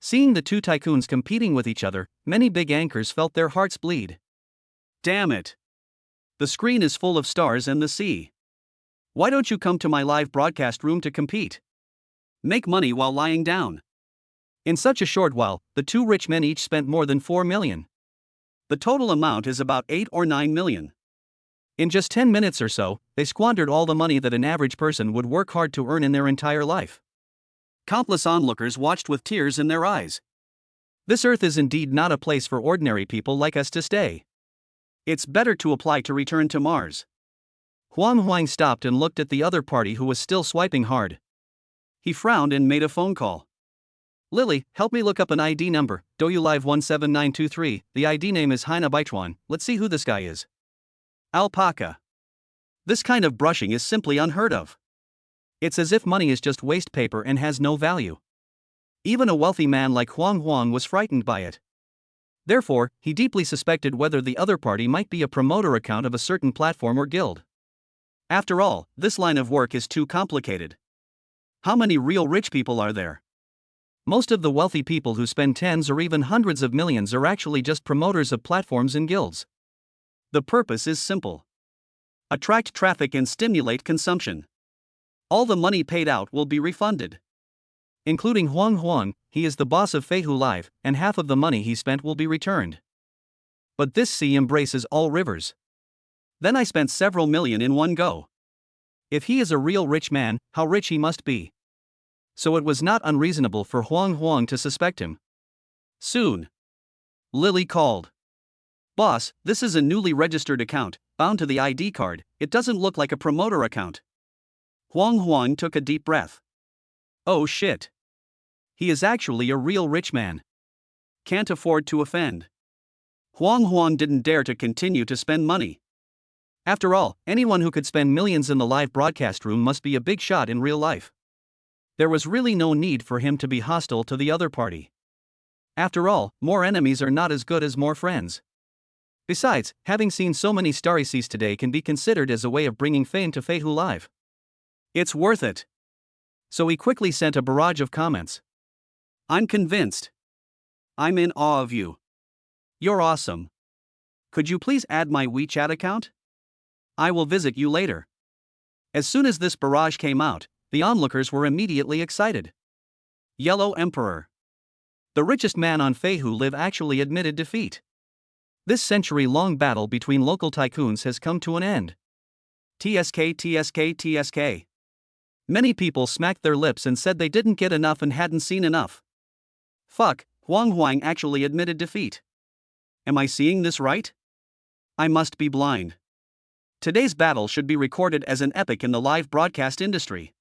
Seeing the two tycoons competing with each other, many big anchors felt their hearts bleed. Damn it. The screen is full of stars and the sea. Why don't you come to my live broadcast room to compete? Make money while lying down. In such a short while, the two rich men each spent more than 4 million. The total amount is about 8 or 9 million. In just 10 minutes or so, they squandered all the money that an average person would work hard to earn in their entire life. Countless onlookers watched with tears in their eyes. This earth is indeed not a place for ordinary people like us to stay. It's better to apply to return to Mars. Huang stopped and looked at the other party who was still swiping hard. He frowned and made a phone call. Lily, help me look up an ID number, Douyu Live 17923, the ID name is Haina Baichuan, let's see who this guy is. Alpaca. This kind of brushing is simply unheard of. It's as if money is just waste paper and has no value. Even a wealthy man like Huang was frightened by it. Therefore, he deeply suspected whether the other party might be a promoter account of a certain platform or guild. After all, this line of work is too complicated. How many real rich people are there? Most of the wealthy people who spend tens or even hundreds of millions are actually just promoters of platforms and guilds. The purpose is simple. Attract traffic and stimulate consumption. All the money paid out will be refunded. Including Huang, he is the boss of Feihu Live, and half of the money he spent will be returned. But this sea embraces all rivers. Then I spent several million in one go. If he is a real rich man, how rich he must be. So it was not unreasonable for Huang to suspect him. Soon. Lily called. Boss, this is a newly registered account, bound to the ID card, it doesn't look like a promoter account. Huang took a deep breath. Oh shit. He is actually a real rich man. Can't afford to offend. Huang didn't dare to continue to spend money. After all, anyone who could spend millions in the live broadcast room must be a big shot in real life. There was really no need for him to be hostile to the other party. After all, more enemies are not as good as more friends. Besides, having seen so many starry seas today can be considered as a way of bringing fame to Feihu Live. It's worth it. So he quickly sent a barrage of comments. I'm convinced. I'm in awe of you. You're awesome. Could you please add my WeChat account? I will visit you later. As soon as this barrage came out, the onlookers were immediately excited. Yellow Emperor. The richest man on Feihu Live actually admitted defeat. This century-long battle between local tycoons has come to an end. TSK. Many people smacked their lips and said they didn't get enough and hadn't seen enough. Fuck, Huang actually admitted defeat. Am I seeing this right? I must be blind. Today's battle should be recorded as an epic in the live broadcast industry.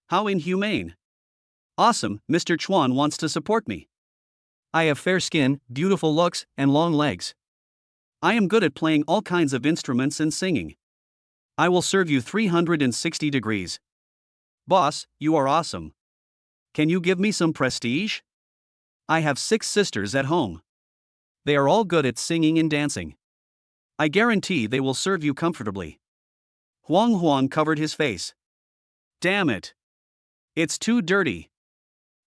How inhumane. Awesome, Mr. Chuan wants to support me. I have fair skin, beautiful looks, and long legs. I am good at playing all kinds of instruments and singing. I will serve you 360 degrees. Boss, you are awesome. Can you give me some prestige? I have 6 sisters at home. They are all good at singing and dancing. I guarantee they will serve you comfortably. Huang covered his face. Damn it. It's too dirty.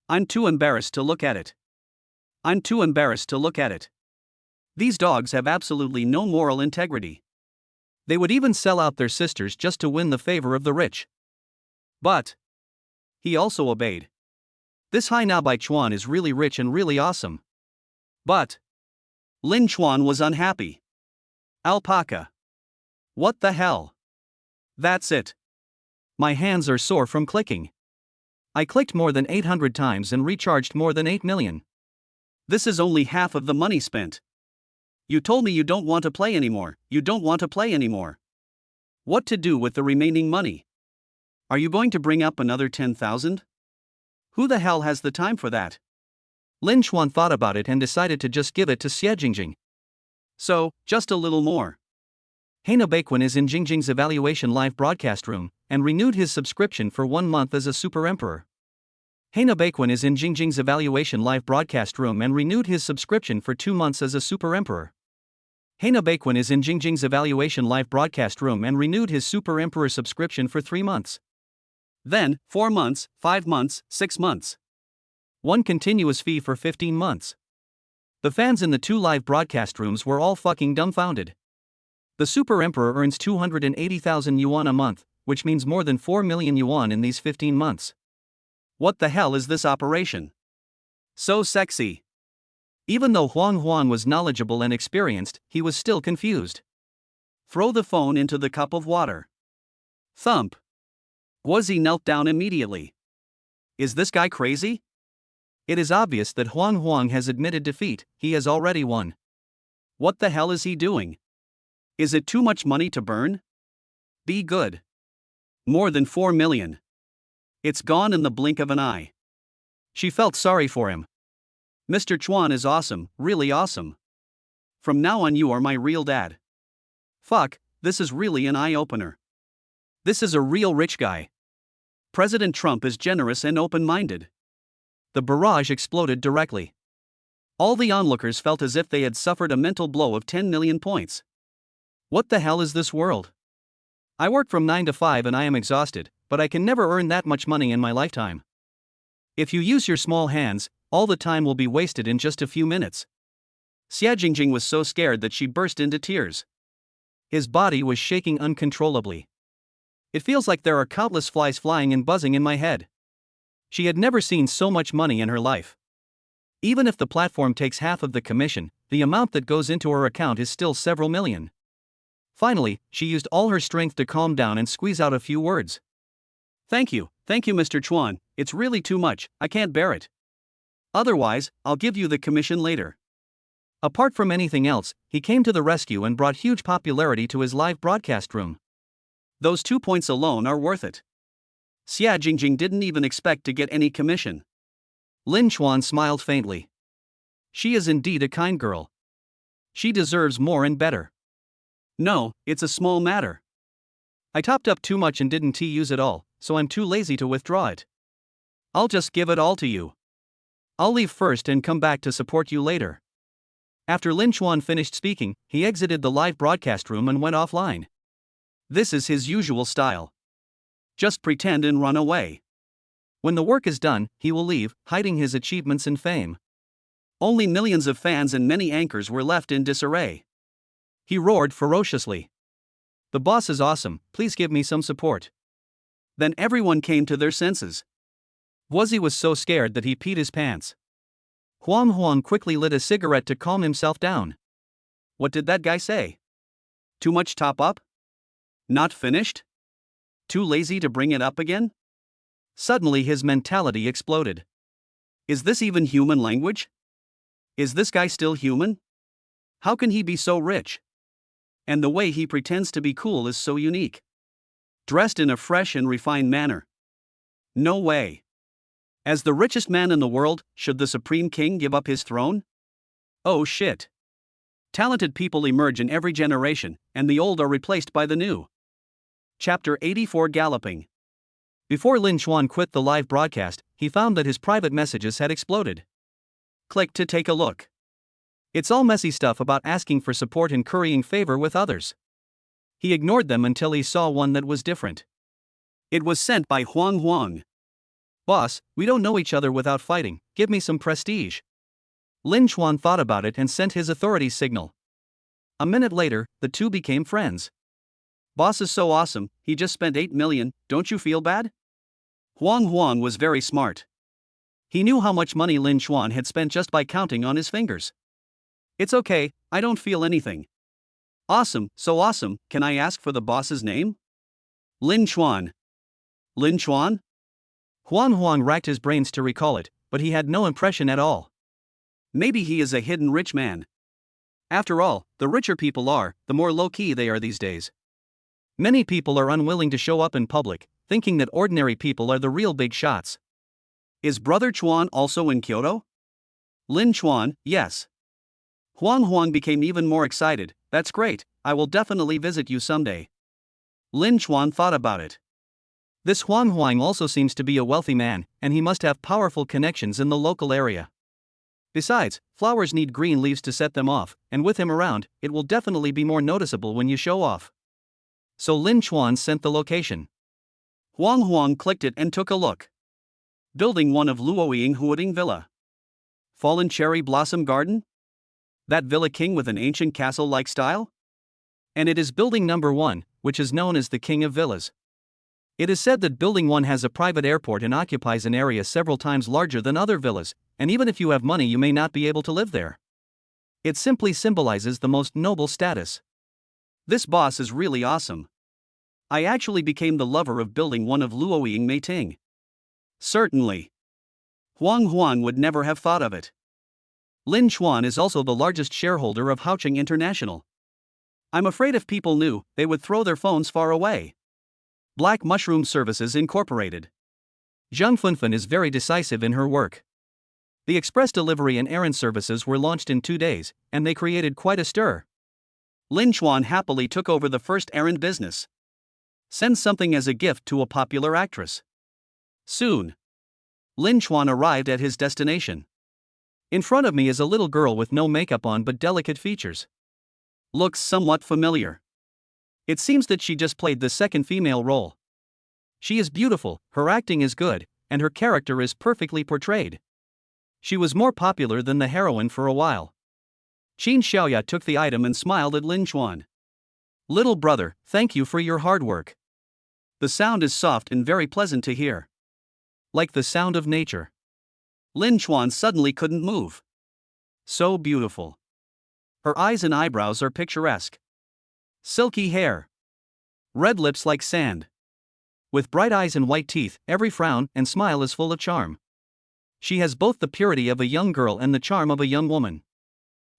I'm too embarrassed to look at it. These dogs have absolutely no moral integrity. They would even sell out their sisters just to win the favor of the rich. But he also obeyed. This Hai Na Bai Chuan is really rich and really awesome. But Lin Chuan was unhappy. Alpaca. What the hell? That's it. My hands are sore from clicking. I clicked more than 800 times and recharged more than 8 million. This is only half of the money spent. You told me you don't want to play anymore. You don't want to play anymore. What to do with the remaining money? Are you going to bring up another 10,000? Who the hell has the time for that? Lin Chuan thought about it and decided to just give it to Xie Jingjing. So, just a little more. Hai Na Baikwan is in Jingjing's evaluation live broadcast room, and renewed his subscription for 1 month as a super emperor. Hai Na Baikwan is in Jingjing's evaluation live broadcast room and renewed his subscription for 2 months as a super emperor. Hai Na Baikwan is in Jingjing's evaluation live broadcast room and renewed his super emperor subscription for 3 months. Then, 4 months, 5 months, 6 months. One continuous fee for 15 months. The fans in the 2 live broadcast rooms were all fucking dumbfounded. The super emperor earns 280,000 yuan a month, which means more than 4 million yuan in these 15 months. What the hell is this operation? So sexy. Even though Huang Huang was knowledgeable and experienced, he was still confused. Throw the phone into the cup of water. Thump. Guozi knelt down immediately. Is this guy crazy? It is obvious that Huang Huang has admitted defeat. He has already won. What the hell is he doing? Is it too much money to burn? Be good. More than 4 million. It's gone in the blink of an eye. She felt sorry for him. Mr. Chuan is awesome, really awesome. From now on you are my real dad. Fuck, this is really an eye-opener. This is a real rich guy. President Trump is generous and open-minded. The barrage exploded directly. All the onlookers felt as if they had suffered a mental blow of 10 million points. What the hell is this world? I work from 9 to 5 and I am exhausted, but I can never earn that much money in my lifetime. If you use your small hands, all the time will be wasted in just a few minutes. Xie Jingjing was so scared that she burst into tears. His body was shaking uncontrollably. It feels like there are countless flies flying and buzzing in my head. She had never seen so much money in her life. Even if the platform takes half of the commission, the amount that goes into her account is still several million. Finally, she used all her strength to calm down and squeeze out a few words. Thank you, Mr. Chuan, it's really too much, I can't bear it. Otherwise, I'll give you the commission later. Apart from anything else, he came to the rescue and brought huge popularity to his live broadcast room. Those 2 points alone are worth it. Xie Jingjing didn't even expect to get any commission. Lin Chuan smiled faintly. She is indeed a kind girl. She deserves more and better. No, it's a small matter. I topped up too much and didn't use it all, so I'm too lazy to withdraw it. I'll just give it all to you. I'll leave first and come back to support you later. After Lin Chuan finished speaking, he exited the live broadcast room and went offline. This is his usual style. Just pretend and run away. When the work is done, he will leave, hiding his achievements and fame. Only millions of fans and many anchors were left in disarray. He roared ferociously. The boss is awesome, please give me some support. Then everyone came to their senses. Guozi was so scared that he peed his pants. Huang Huang quickly lit a cigarette to calm himself down. What did that guy say? Too much top up? Not finished? Too lazy to bring it up again? Suddenly his mentality exploded. Is this even human language? Is this guy still human? How can he be so rich? And the way he pretends to be cool is so unique. Dressed in a fresh and refined manner. No way. As the richest man in the world, should the Supreme King give up his throne? Oh shit. Talented people emerge in every generation, and the old are replaced by the new. Chapter 84 Galloping. Before Lin Chuan quit the live broadcast, he found that his private messages had exploded. Click to take a look. It's all messy stuff about asking for support and currying favor with others. He ignored them until he saw one that was different. It was sent by Huang Huang. Boss, we don't know each other without fighting, give me some prestige. Lin Chuan thought about it and sent his authorities signal. A minute later, the two became friends. Boss is so awesome, he just spent 8 million, don't you feel bad? Huang Huang was very smart. He knew how much money Lin Chuan had spent just by counting on his fingers. It's okay, I don't feel anything. Awesome, so awesome, can I ask for the boss's name? Lin Chuan. Lin Chuan? Huang Huang racked his brains to recall it, but he had no impression at all. Maybe he is a hidden rich man. After all, the richer people are, the more low-key they are these days. Many people are unwilling to show up in public, thinking that ordinary people are the real big shots. Is Brother Chuan also in Kyoto? Lin Chuan, yes. Huang Huang became even more excited. That's great, I will definitely visit you someday. Lin Chuan thought about it. This Huang Huang also seems to be a wealthy man, and he must have powerful connections in the local area. Besides, flowers need green leaves to set them off, and with him around, it will definitely be more noticeable when you show off. So Lin Chuan sent the location. Huang Huang clicked it and took a look. Building 1 of Luoying Huading Villa. Fallen Cherry Blossom Garden? That Villa King with an ancient castle-like style? And it is building number 1, which is known as the King of Villas. It is said that building 1 has a private airport and occupies an area several times larger than other villas, and even if you have money you may not be able to live there. It simply symbolizes the most noble status. This boss is really awesome. I actually became the lover of building 1 of Luoying Meiting. Certainly. Huang Huang would never have thought of it. Lin Chuan is also the largest shareholder of Haocheng International. I'm afraid if people knew, they would throw their phones far away. Black Mushroom Services Incorporated. Zhang Funfun is very decisive in her work. The express delivery and errand services were launched in 2 days, and they created quite a stir. Lin Chuan happily took over the first errand business. Send something as a gift to a popular actress. Soon, Lin Chuan arrived at his destination. In front of me is a little girl with no makeup on but delicate features. Looks somewhat familiar. It seems that she just played the second female role. She is beautiful, her acting is good, and her character is perfectly portrayed. She was more popular than the heroine for a while. Qin Xiaoya took the item and smiled at Lin Chuan. Little brother, thank you for your hard work. The sound is soft and very pleasant to hear. Like the sound of nature. Lin Chuan suddenly couldn't move. So beautiful. Her eyes and eyebrows are picturesque. Silky hair. Red lips like sand. With bright eyes and white teeth, every frown and smile is full of charm. She has both the purity of a young girl and the charm of a young woman.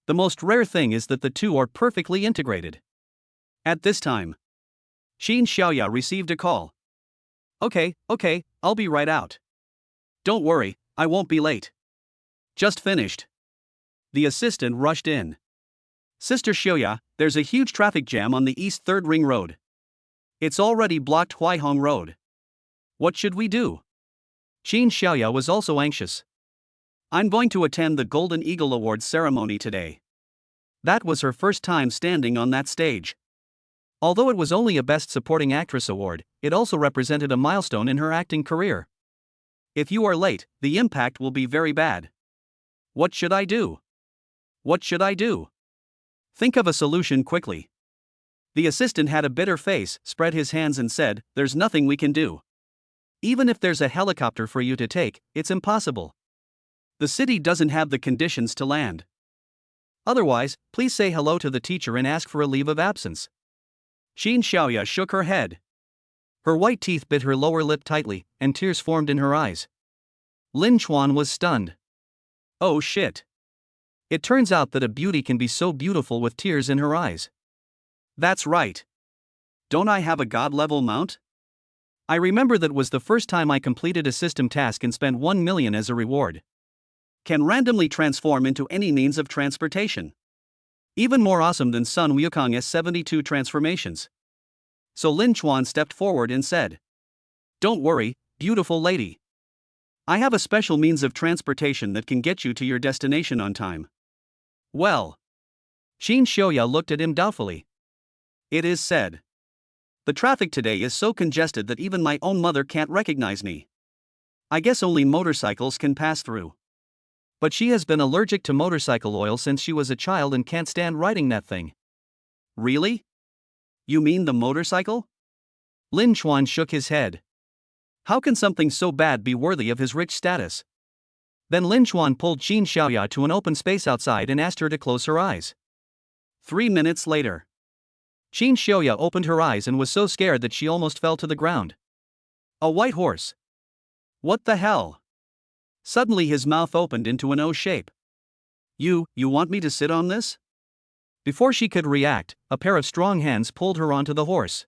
The most rare thing is that the two are perfectly integrated. At this time, Qin Xiaoya received a call. Okay, I'll be right out. Don't worry, I won't be late. Just finished. The assistant rushed in. Sister Xiaoya, there's a huge traffic jam on the East 3rd Ring Road. It's already blocked Huaihong Road. What should we do? Qin Xiaoya was also anxious. I'm going to attend the Golden Eagle Awards ceremony today. That was her first time standing on that stage. Although it was only a Best Supporting Actress award, it also represented a milestone in her acting career. If you are late, the impact will be very bad. What should I do? What should I do? Think of a solution quickly. The assistant had a bitter face, spread his hands and said, there's nothing we can do. Even if there's a helicopter for you to take, it's impossible. The city doesn't have the conditions to land. Otherwise, please say hello to the teacher and ask for a leave of absence. Qin Xiaoya shook her head. Her white teeth bit her lower lip tightly, and tears formed in her eyes. Lin Chuan was stunned. Oh shit. It turns out that a beauty can be so beautiful with tears in her eyes. That's right. Don't I have a god-level mount? I remember that was the first time I completed a system task and spent 1 million as a reward. Can randomly transform into any means of transportation. Even more awesome than Sun Wukong's 72 transformations. So Lin Chuan stepped forward and said, don't worry, beautiful lady. I have a special means of transportation that can get you to your destination on time. Well. Qin Xiaoya looked at him doubtfully. It is said. The traffic today is so congested that even my own mother can't recognize me. I guess only motorcycles can pass through. But she has been allergic to motorcycle oil since she was a child and can't stand riding that thing. Really? You mean the motorcycle? Lin Chuan shook his head. How can something so bad be worthy of his rich status? Then Lin Chuan pulled Qin Xiaoya to an open space outside and asked her to close her eyes. 3 minutes later. Qin Xiaoya opened her eyes and was so scared that she almost fell to the ground. A white horse. What the hell? Suddenly his mouth opened into an O shape. You want me to sit on this? Before she could react, a pair of strong hands pulled her onto the horse.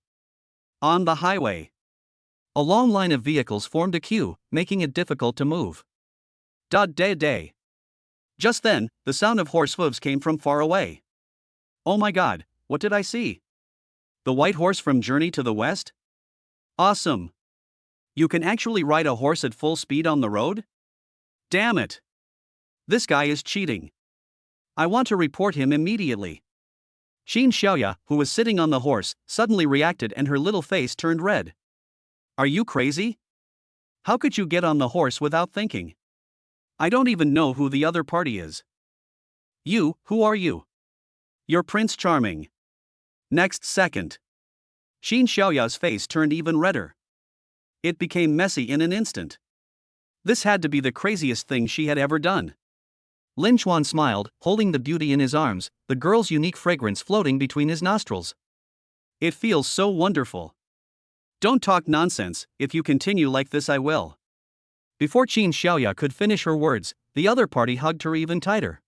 On the highway. A long line of vehicles formed a queue, making it difficult to move. Day. Just then, the sound of horse hooves came from far away. Oh my god, what did I see? The white horse from Journey to the West? Awesome. You can actually ride a horse at full speed on the road? Damn it. This guy is cheating. I want to report him immediately. Qin Xiaoya, who was sitting on the horse, suddenly reacted and her little face turned red. Are you crazy? How could you get on the horse without thinking? I don't even know who the other party is. Who are you? You're Prince Charming. Next second. Qin Xiaoya's face turned even redder. It became messy in an instant. This had to be the craziest thing she had ever done. Lin Chuan smiled, holding the beauty in his arms, the girl's unique fragrance floating between his nostrils. It feels so wonderful. Don't talk nonsense, if you continue like this I will. Before Qin Xiaoya could finish her words, the other party hugged her even tighter.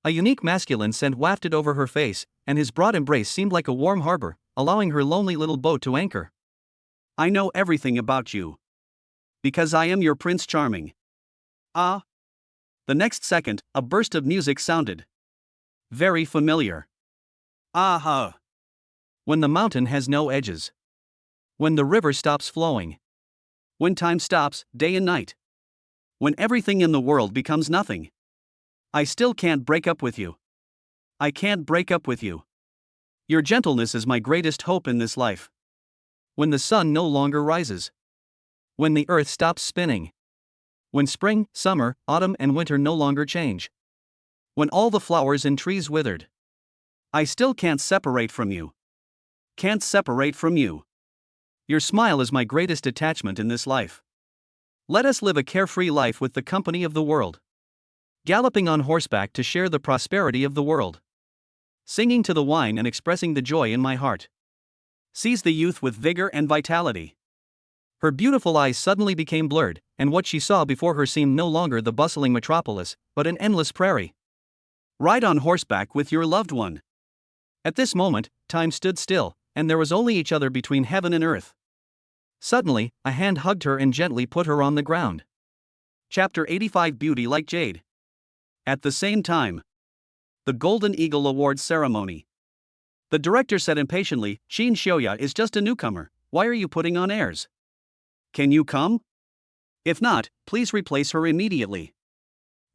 A unique masculine scent wafted over her face, and his broad embrace seemed like a warm harbor, allowing her lonely little boat to anchor. I know everything about you. Because I am your Prince Charming. Ah. The next second, a burst of music sounded. Very familiar. Aha. When the mountain has no edges. When the river stops flowing. When time stops, day and night. When everything in the world becomes nothing. I still can't break up with you. I can't break up with you. Your gentleness is my greatest hope in this life. When the sun no longer rises. When the earth stops spinning. When spring, summer, autumn and winter no longer change. When all the flowers and trees withered. I still can't separate from you. Can't separate from you. Your smile is my greatest attachment in this life. Let us live a carefree life with the company of the world. Galloping on horseback to share the prosperity of the world. Singing to the wine and expressing the joy in my heart. Seize the youth with vigor and vitality. Her beautiful eyes suddenly became blurred, and what she saw before her seemed no longer the bustling metropolis, but an endless prairie. Ride on horseback with your loved one. At this moment, time stood still, and there was only each other between heaven and earth. Suddenly, a hand hugged her and gently put her on the ground. Chapter 85 Beauty Like Jade. At the same time. The Golden Eagle Awards ceremony. The director said impatiently, Qin Xiaoya is just a newcomer, why are you putting on airs? Can you come? If not, please replace her immediately.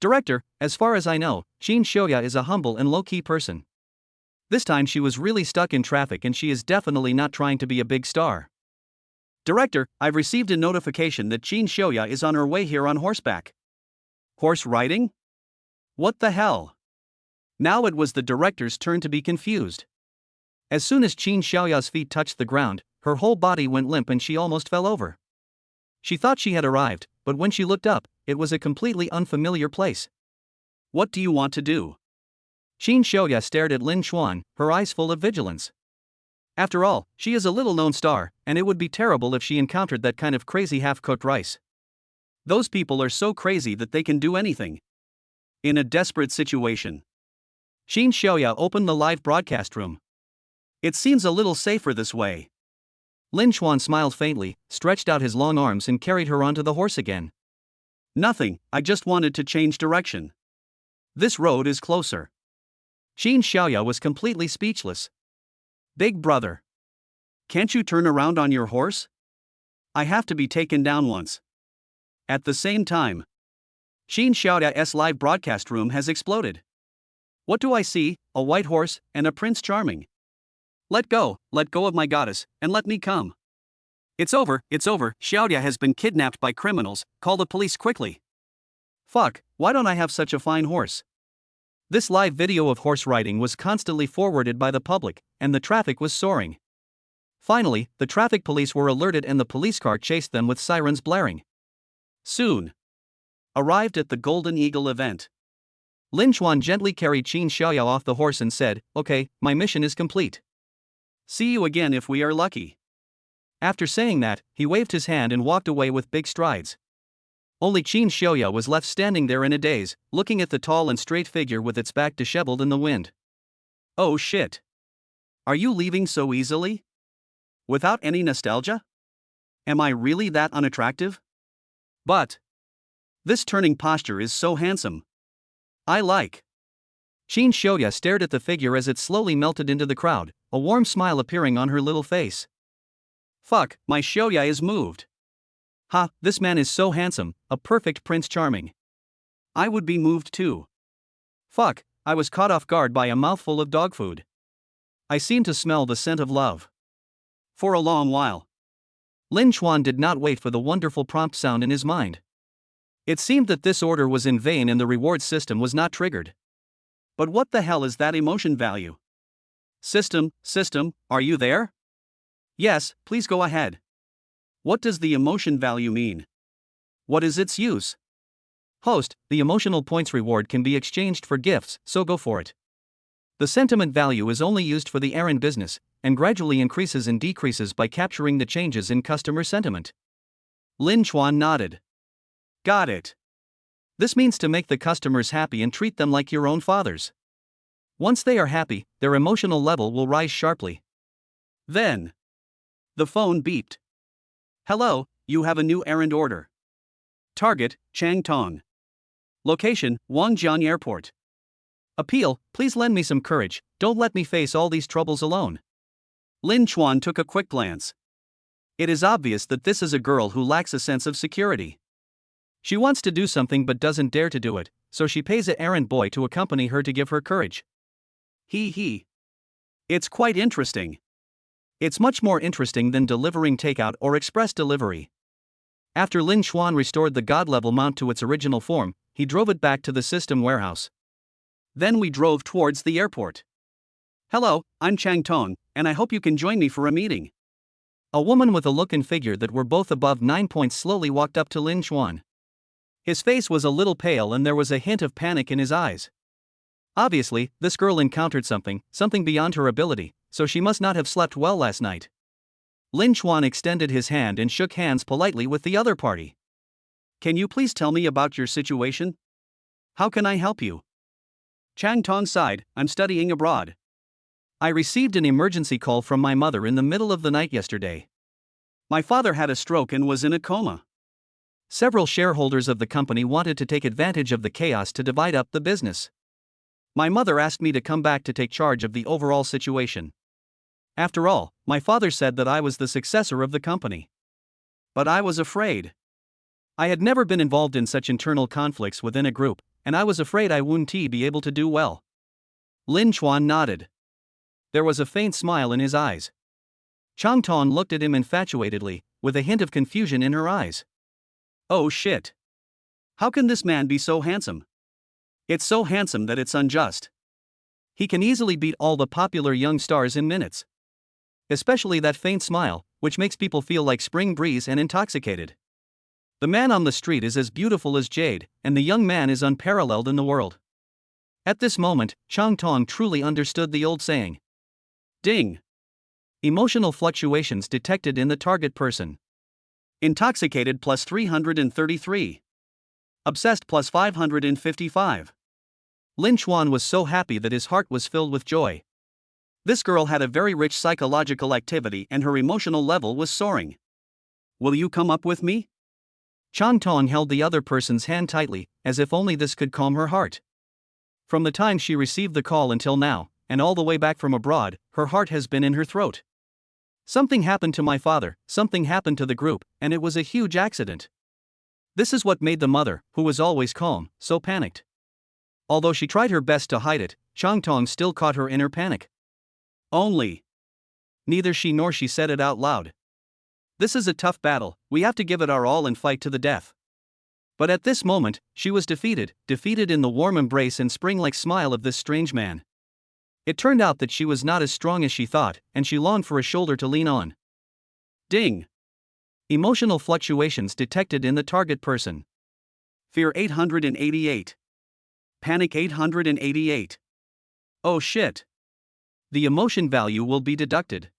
Director, as far as I know, Qin Xiaoya is a humble and low-key person. This time she was really stuck in traffic and she is definitely not trying to be a big star. Director, I've received a notification that Qin Xiaoya is on her way here on horseback. Horse riding? What the hell? Now it was the director's turn to be confused. As soon as Qin Xiaoya's feet touched the ground, her whole body went limp and she almost fell over. She thought she had arrived, but when she looked up, it was a completely unfamiliar place. What do you want to do? Qin Xiaoya stared at Lin Chuan, her eyes full of vigilance. After all, she is a little-known star, and it would be terrible if she encountered that kind of crazy half-cooked rice. Those people are so crazy that they can do anything. In a desperate situation. Qin Xiaoya opened the live broadcast room. It seems a little safer this way. Lin Chuan smiled faintly, stretched out his long arms and carried her onto the horse again. Nothing, I just wanted to change direction. This road is closer. Qin Xiaoya was completely speechless. Big brother. Can't you turn around on your horse? I have to be taken down once. At the same time. Qin Xiaoya's live broadcast room has exploded. What do I see? A white horse, and a Prince Charming. Let go of my goddess, and let me come. It's over, Xiaoya has been kidnapped by criminals, call the police quickly. Fuck, why don't I have such a fine horse? This live video of horse riding was constantly forwarded by the public, and the traffic was soaring. Finally, the traffic police were alerted and the police car chased them with sirens blaring. Soon. Arrived at the Golden Eagle event. Lin Chuan gently carried Qin Xiaoyao off the horse and said, "Okay, my mission is complete. See you again if we are lucky." After saying that, he waved his hand and walked away with big strides. Only Qin Xiaoyao was left standing there in a daze, looking at the tall and straight figure with its back disheveled in the wind. Oh shit. Are you leaving so easily? Without any nostalgia? Am I really that unattractive? But this turning posture is so handsome. I like. Qin Xiaoyao stared at the figure as it slowly melted into the crowd, a warm smile appearing on her little face. Fuck, my Xiaoyao is moved. Ha, this man is so handsome, a perfect Prince Charming. I would be moved too. Fuck, I was caught off guard by a mouthful of dog food. I seem to smell the scent of love. For a long while. Lin Chuan did not wait for the wonderful prompt sound in his mind. It seemed that this order was in vain and the reward system was not triggered. But what the hell is that emotion value? System, are you there? Yes, please go ahead. What does the emotion value mean? What is its use? Host, the emotional points reward can be exchanged for gifts, so go for it. The sentiment value is only used for the errand business, and gradually increases and decreases by capturing the changes in customer sentiment. Lin Chuan nodded. Got it. This means to make the customers happy and treat them like your own fathers. Once they are happy, their emotional level will rise sharply. Then the phone beeped. Hello, you have a new errand order. Target, Changtong. Location, Wangjiang Airport. Appeal, please lend me some courage, don't let me face all these troubles alone. Lin Chuan took a quick glance. It is obvious that this is a girl who lacks a sense of security. She wants to do something but doesn't dare to do it, so she pays an errand boy to accompany her to give her courage. He. It's quite interesting. It's much more interesting than delivering takeout or express delivery. After Lin Chuan restored the God-level mount to its original form, he drove it back to the system warehouse. Then we drove towards the airport. Hello, I'm Chang Tong, and I hope you can join me for a meeting. A woman with a look and figure that were both above 9 points slowly walked up to Lin Chuan. His face was a little pale and there was a hint of panic in his eyes. Obviously, this girl encountered something beyond her ability, so she must not have slept well last night. Lin Chuan extended his hand and shook hands politely with the other party. Can you please tell me about your situation? How can I help you? Chang Tong sighed, I'm studying abroad. I received an emergency call from my mother in the middle of the night yesterday. My father had a stroke and was in a coma. Several shareholders of the company wanted to take advantage of the chaos to divide up the business. My mother asked me to come back to take charge of the overall situation. After all, my father said that I was the successor of the company. But I was afraid. I had never been involved in such internal conflicts within a group, and I was afraid I wouldn't be able to do well. Lin Chuan nodded. There was a faint smile in his eyes. Chang Tong looked at him infatuatedly, with a hint of confusion in her eyes. Oh shit. How can this man be so handsome? It's so handsome that it's unjust. He can easily beat all the popular young stars in minutes. Especially that faint smile, which makes people feel like spring breeze and intoxicated. The man on the street is as beautiful as jade, and the young man is unparalleled in the world. At this moment, Chang Tong truly understood the old saying. Ding. Emotional fluctuations detected in the target person. Intoxicated plus 333. Obsessed plus 555. Lin Chuan was so happy that his heart was filled with joy. This girl had a very rich psychological activity and her emotional level was soaring. Will you come up with me? Chang Tong held the other person's hand tightly, as if only this could calm her heart. From the time she received the call until now, and all the way back from abroad, her heart has been in her throat. Something happened to my father, something happened to the group, and it was a huge accident. This is what made the mother, who was always calm, so panicked. Although she tried her best to hide it, Chang Tong still caught her inner panic. Only. Neither she nor she said it out loud. This is a tough battle, we have to give it our all and fight to the death. But at this moment, she was defeated in the warm embrace and spring-like smile of this strange man. It turned out that she was not as strong as she thought, and she longed for a shoulder to lean on. Ding. Emotional fluctuations detected in the target person. Fear 888. Panic 888. Oh shit. The emotion value will be deducted.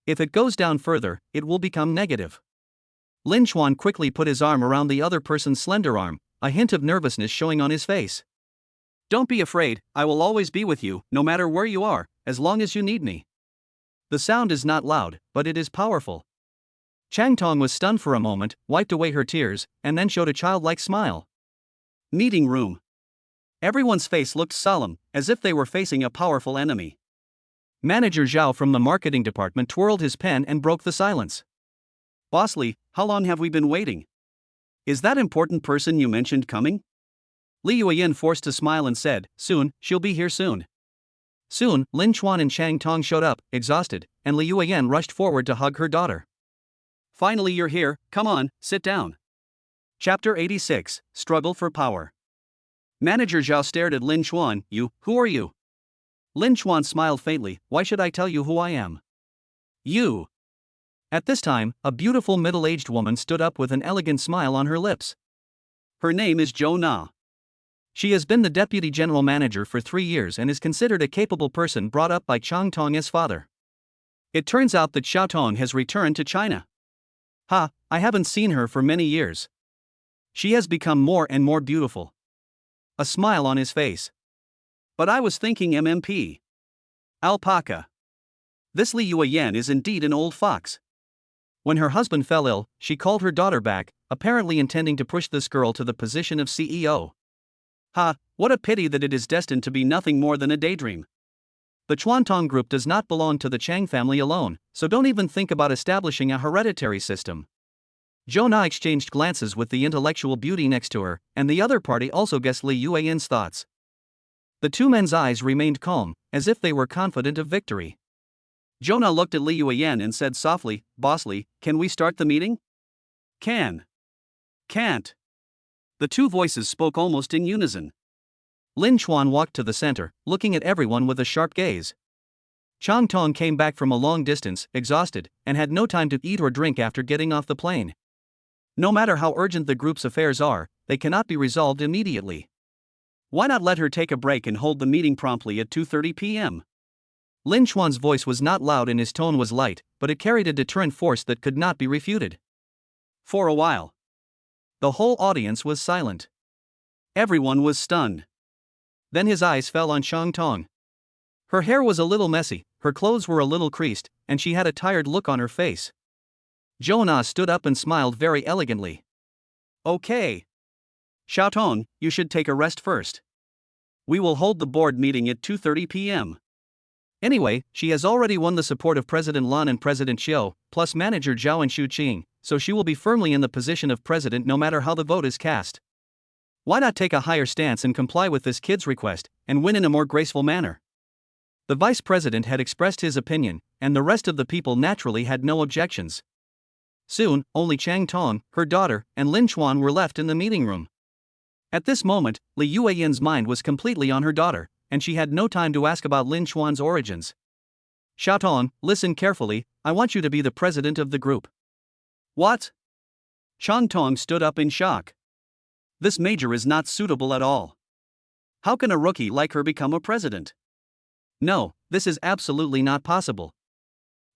If it goes down further, it will become negative. Lin Chuan quickly put his arm around the other person's slender arm, a hint of nervousness showing on his face. Don't be afraid, I will always be with you, no matter where you are, as long as you need me. The sound is not loud, but it is powerful. Chang Tong was stunned for a moment, wiped away her tears, and then showed a childlike smile. Meeting room. Everyone's face looked solemn, as if they were facing a powerful enemy. Manager Zhao from the marketing department twirled his pen and broke the silence. Bossly, how long have we been waiting? Is that important person you mentioned coming? Li Yueyan forced a smile and said, soon, she'll be here soon. Soon, Lin Chuan and Chang Tong showed up, exhausted, and Li Yueyan rushed forward to hug her daughter. Finally you're here, come on, sit down. Chapter 86, Struggle for Power. Manager Zhao stared at Lin Chuan. Who are you? Lin Chuan smiled faintly. Why should I tell you who I am? You. At this time, a beautiful middle-aged woman stood up with an elegant smile on her lips. Her name is Zhou Na. She has been the deputy general manager for 3 years and is considered a capable person brought up by Chang Tong as father. It turns out that Xiao Tong has returned to China. Ha, I haven't seen her for many years. She has become more and more beautiful. A smile on his face. But I was thinking MMP. Alpaca. This Li Yueyan is indeed an old fox. When her husband fell ill, she called her daughter back, apparently intending to push this girl to the position of CEO. Ha, what a pity that it is destined to be nothing more than a daydream. The Chuantong group does not belong to the Chang family alone, so don't even think about establishing a hereditary system. Zhou Na exchanged glances with the intellectual beauty next to her, and the other party also guessed Li Yueyan's thoughts. The two men's eyes remained calm, as if they were confident of victory. Zhou Na looked at Li Yueyan and said softly, Bossly, can we start the meeting? Can. Can't. The two voices spoke almost in unison. Lin Chuan walked to the center, looking at everyone with a sharp gaze. Chang Tong came back from a long distance, exhausted, and had no time to eat or drink after getting off the plane. No matter how urgent the group's affairs are, they cannot be resolved immediately. Why not let her take a break and hold the meeting promptly at 2:30 p.m.? Lin Chuan's voice was not loud and his tone was light, but it carried a deterrent force that could not be refuted. For a while, the whole audience was silent. Everyone was stunned. Then his eyes fell on Chang Tong. Her hair was a little messy, her clothes were a little creased, and she had a tired look on her face. Zhou Na stood up and smiled very elegantly. Okay. Xiao Tong, you should take a rest first. We will hold the board meeting at 2:30 p.m. Anyway, she has already won the support of President Lan and President Xiu, plus manager Zhao and Xu Qing, so she will be firmly in the position of president no matter how the vote is cast. Why not take a higher stance and comply with this kid's request, and win in a more graceful manner? The vice president had expressed his opinion, and the rest of the people naturally had no objections. Soon, only Chang Tong, her daughter, and Lin Chuan were left in the meeting room. At this moment, Li Yueyan's mind was completely on her daughter, and she had no time to ask about Lin Chuan's origins. Xiao Tong, listen carefully, I want you to be the president of the group. What? Chang Tong stood up in shock. This major is not suitable at all. How can a rookie like her become a president? No, this is absolutely not possible.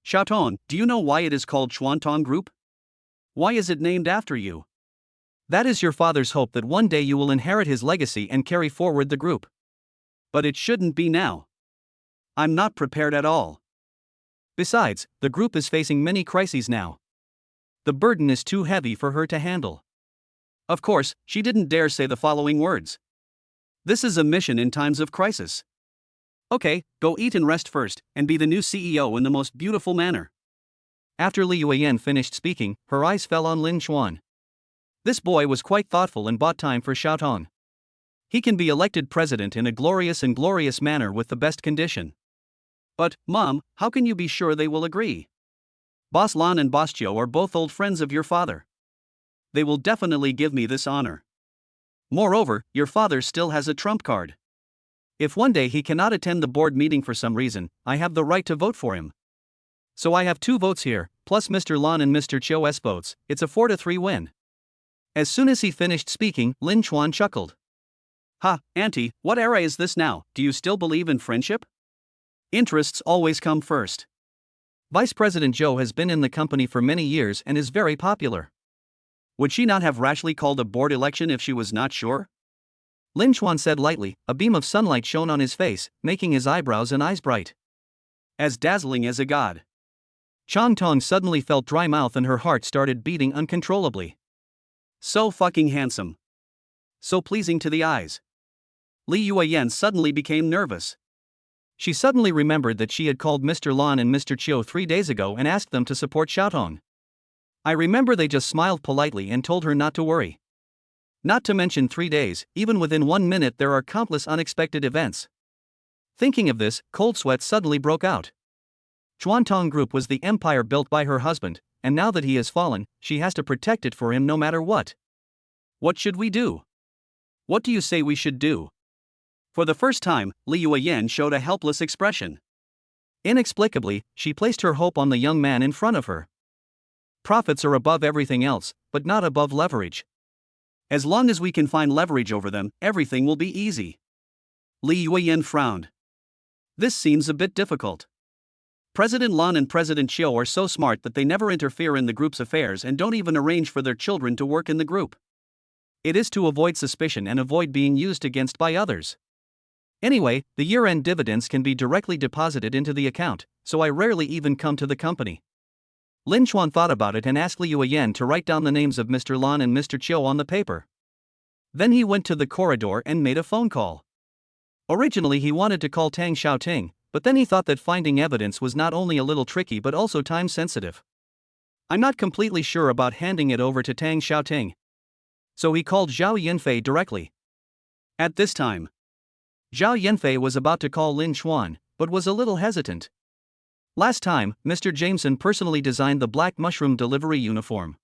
Xiao Tong, do you know why it is called Chuantong Group? Why is it named after you? That is your father's hope that one day you will inherit his legacy and carry forward the group. But it shouldn't be now. I'm not prepared at all. Besides, the group is facing many crises now. The burden is too heavy for her to handle. Of course, she didn't dare say the following words. This is a mission in times of crisis. Okay, go eat and rest first, and be the new CEO in the most beautiful manner. After Li Yueyan finished speaking, her eyes fell on Lin Chuan. This boy was quite thoughtful and bought time for Xiao Tong. He can be elected president in a glorious manner with the best condition. But, Mom, how can you be sure they will agree? Boss Lan and Boss Chiu are both old friends of your father. they will definitely give me this honor. Moreover, your father still has a trump card. If one day he cannot attend the board meeting for some reason, I have the right to vote for him. So I have 2 votes here, plus Mr. Lan and Mr. Chio's votes. It's a 4-3 win. As soon as he finished speaking, Lin Chuan chuckled. Ha, auntie, what era is this now? Do you still believe in friendship? Interests always come first. Vice President Zhou has been in the company for many years and is very popular. Would she not have rashly called a board election if she was not sure? Lin Chuan said lightly, a beam of sunlight shone on his face, making his eyebrows and eyes bright. As dazzling as a god. Chang Tong suddenly felt dry mouth and her heart started beating uncontrollably. So fucking handsome. So pleasing to the eyes. Li Yueyan suddenly became nervous. She suddenly remembered that she had called Mr. Lan and Mr. Chiu 3 days ago and asked them to support Xiaotong. I remember they just smiled politely and told her not to worry. Not to mention 3 days, even within 1 minute there are countless unexpected events. Thinking of this, cold sweat suddenly broke out. Chuantong Group was the empire built by her husband, and now that he has fallen, she has to protect it for him no matter what. What should we do? What do you say we should do? For the first time, Li Yueyan showed a helpless expression. Inexplicably, she placed her hope on the young man in front of her. Profits are above everything else, but not above leverage. As long as we can find leverage over them, everything will be easy. Li Yueyan frowned. This seems a bit difficult. President Lan and President Chiu are so smart that they never interfere in the group's affairs and don't even arrange for their children to work in the group. It is to avoid suspicion and avoid being used against by others. Anyway, the year-end dividends can be directly deposited into the account, so I rarely even come to the company. Lin Chuan thought about it and asked Li Yueyan to write down the names of Mr. Lan and Mr. Chiu on the paper. Then he went to the corridor and made a phone call. Originally he wanted to call Tang Xiaoting, but then he thought that finding evidence was not only a little tricky but also time-sensitive. I'm not completely sure about handing it over to Tang Xiaoting. So he called Zhao Yinfei directly. At this time, Zhao Yinfei was about to call Lin Chuan, but was a little hesitant. Last time, Mr. Jameson personally designed the black mushroom delivery uniform.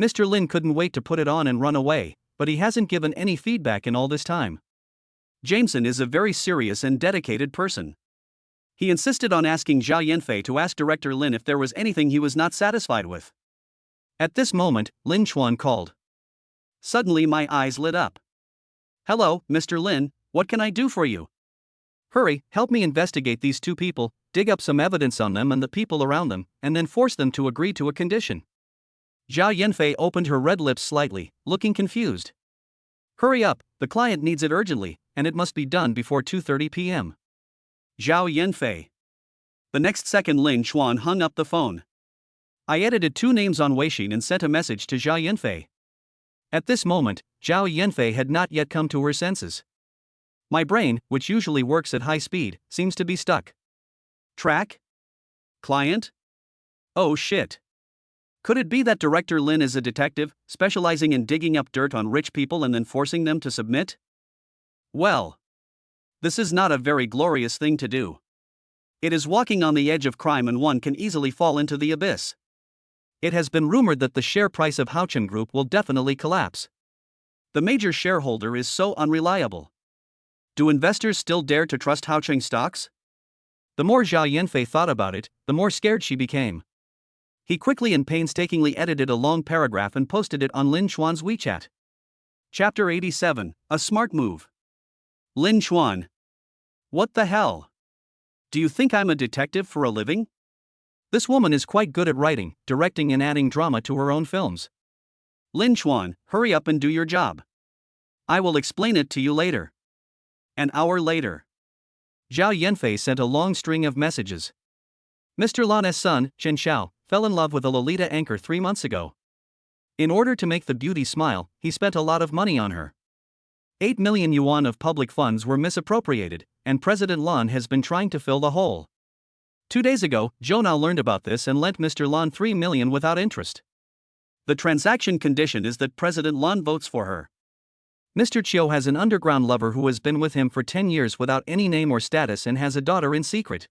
Mr. Lin couldn't wait to put it on and run away, but he hasn't given any feedback in all this time. Jameson is a very serious and dedicated person. He insisted on asking Zhao Yinfei to ask Director Lin if there was anything he was not satisfied with. At this moment, Lin Chuan called. Suddenly my eyes lit up. Hello, Mr. Lin, what can I do for you? Hurry, help me investigate these 2 people, dig up some evidence on them and the people around them, and then force them to agree to a condition. Zhao Yinfei opened her red lips slightly, looking confused. Hurry up, the client needs it urgently, and it must be done before 2:30 p.m. Zhao Yinfei. The next second Lin Chuan hung up the phone. I edited 2 names on Weixin and sent a message to Zhao Yinfei. At this moment, Zhao Yinfei had not yet come to her senses. My brain, which usually works at high speed, seems to be stuck. Track? Client? Oh shit. Could it be that Director Lin is a detective, specializing in digging up dirt on rich people and then forcing them to submit? Well, this is not a very glorious thing to do. It is walking on the edge of crime and one can easily fall into the abyss. It has been rumored that the share price of Haochen Group will definitely collapse. The major shareholder is so unreliable. Do investors still dare to trust Haocheng stocks? The more Zhao Yinfei thought about it, the more scared she became. He quickly and painstakingly edited a long paragraph and posted it on Lin Chuan's WeChat. Chapter 87, A Smart Move. Lin Chuan. What the hell? Do you think I'm a detective for a living? This woman is quite good at writing, directing and adding drama to her own films. Lin Chuan, hurry up and do your job. I will explain it to you later. An hour later. Zhao Yinfei sent a long string of messages. Mr. Lan's son, Chen Xiao, fell in love with a Lolita anchor 3 months ago. In order to make the beauty smile, he spent a lot of money on her. 8 million yuan of public funds were misappropriated, and President Lan has been trying to fill the hole. 2 days ago, Zhou Nao learned about this and lent Mr. Lan 3 million without interest. The transaction condition is that President Lan votes for her. Mr. Chiu has an underground lover who has been with him for 10 years without any name or status and has a daughter in secret.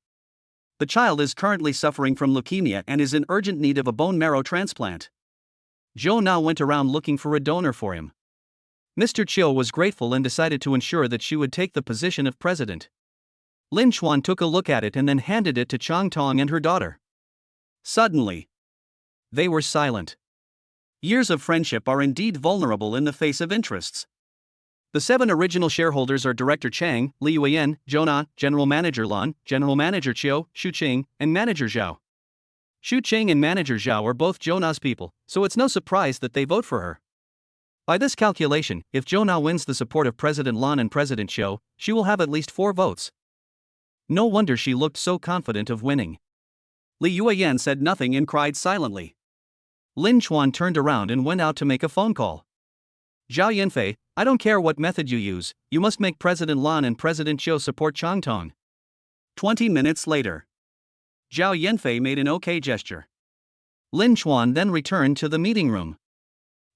The child is currently suffering from leukemia and is in urgent need of a bone marrow transplant. Zhou Na went around looking for a donor for him. Mr. Chiu was grateful and decided to ensure that she would take the position of president. Lin Chuan took a look at it and then handed it to Chang Tong and her daughter. Suddenly, they were silent. Years of friendship are indeed vulnerable in the face of interests. The 7 original shareholders are Director Chang, Li Yuan, Zhou Na, General Manager Lan, General Manager Chiu, Xu Qing, and Manager Zhao. Xu Qing and Manager Zhao are both Zhou Na's people, so it's no surprise that they vote for her. By this calculation, if Zhou Na wins the support of President Lan and President Chiu, she will have at least 4 votes. No wonder she looked so confident of winning. Li Yuan said nothing and cried silently. Lin Chuan turned around and went out to make a phone call. Zhao Yanfei, I don't care what method you use, you must make President Lan and President Chiu support Chang Tong. 20 minutes later, Zhao Yanfei made an OK gesture. Lin Chuan then returned to the meeting room.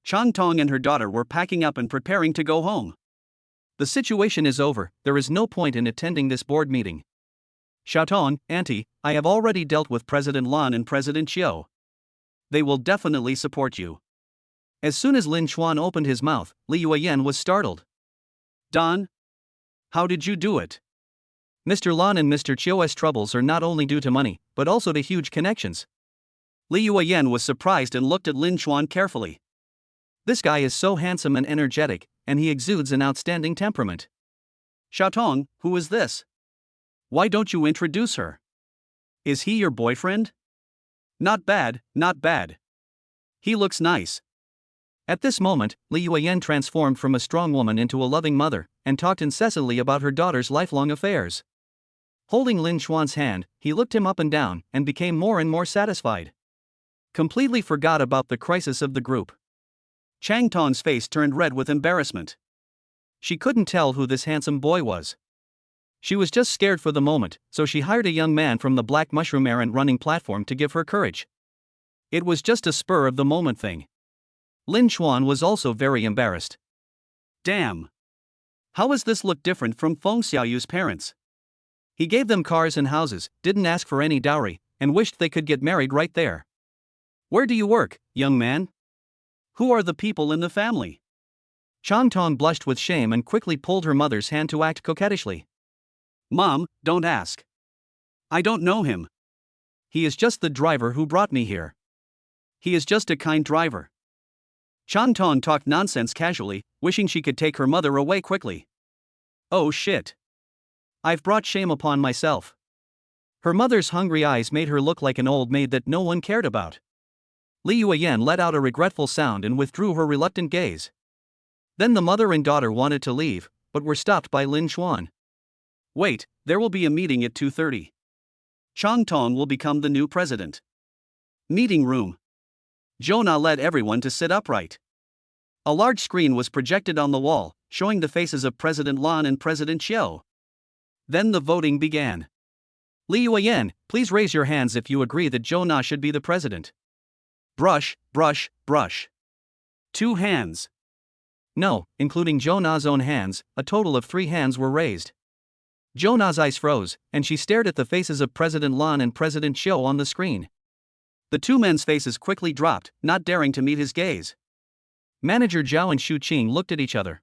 Chang Tong and her daughter were packing up and preparing to go home. The situation is over, there is no point in attending this board meeting. Xiaotong, Auntie, I have already dealt with President Lan and President Chiu. They will definitely support you. As soon as Lin Chuan opened his mouth, Li Yuan was startled. Don? How did you do it? Mr. Lan and Mr. Chiu's troubles are not only due to money, but also to huge connections. Li Yuan was surprised and looked at Lin Chuan carefully. This guy is so handsome and energetic, and he exudes an outstanding temperament. Xiaotong, who is this? Why don't you introduce her? Is he your boyfriend? Not bad, not bad. He looks nice. At this moment, Li Yuan transformed from a strong woman into a loving mother, and talked incessantly about her daughter's lifelong affairs. Holding Lin Chuan's hand, he looked him up and down, and became more and more satisfied. Completely forgot about the crisis of the group. Chang Tong's face turned red with embarrassment. She couldn't tell who this handsome boy was. She was just scared for the moment, so she hired a young man from the Black Mushroom Errand running platform to give her courage. It was just a spur of the moment thing. Lin Chuan was also very embarrassed. Damn. How does this look different from Feng Xiaoyu's parents? He gave them cars and houses, didn't ask for any dowry, and wished they could get married right there. Where do you work, young man? Who are the people in the family? Chang Tong blushed with shame and quickly pulled her mother's hand to act coquettishly. Mom, don't ask. I don't know him. He is just the driver who brought me here. He is just a kind driver. Chang Tong talked nonsense casually, wishing she could take her mother away quickly. Oh shit. I've brought shame upon myself. Her mother's hungry eyes made her look like an old maid that no one cared about. Li Yuan let out a regretful sound and withdrew her reluctant gaze. Then the mother and daughter wanted to leave, but were stopped by Lin Chuan. Wait, there will be a meeting at 2:30. Chang Tong will become the new president. Meeting room. Zhou Na led everyone to sit upright. A large screen was projected on the wall, showing the faces of President Lan and President Chiu. Then the voting began. Li Yuan, please raise your hands if you agree that Zhou Na should be the president. Brush, brush, brush. 2 hands. No, including Zhou Na's own hands, a total of 3 hands were raised. Zhou Na's eyes froze, and she stared at the faces of President Lan and President Chiu on the screen. The 2 men's faces quickly dropped, not daring to meet his gaze. Manager Zhao and Xu Qing looked at each other.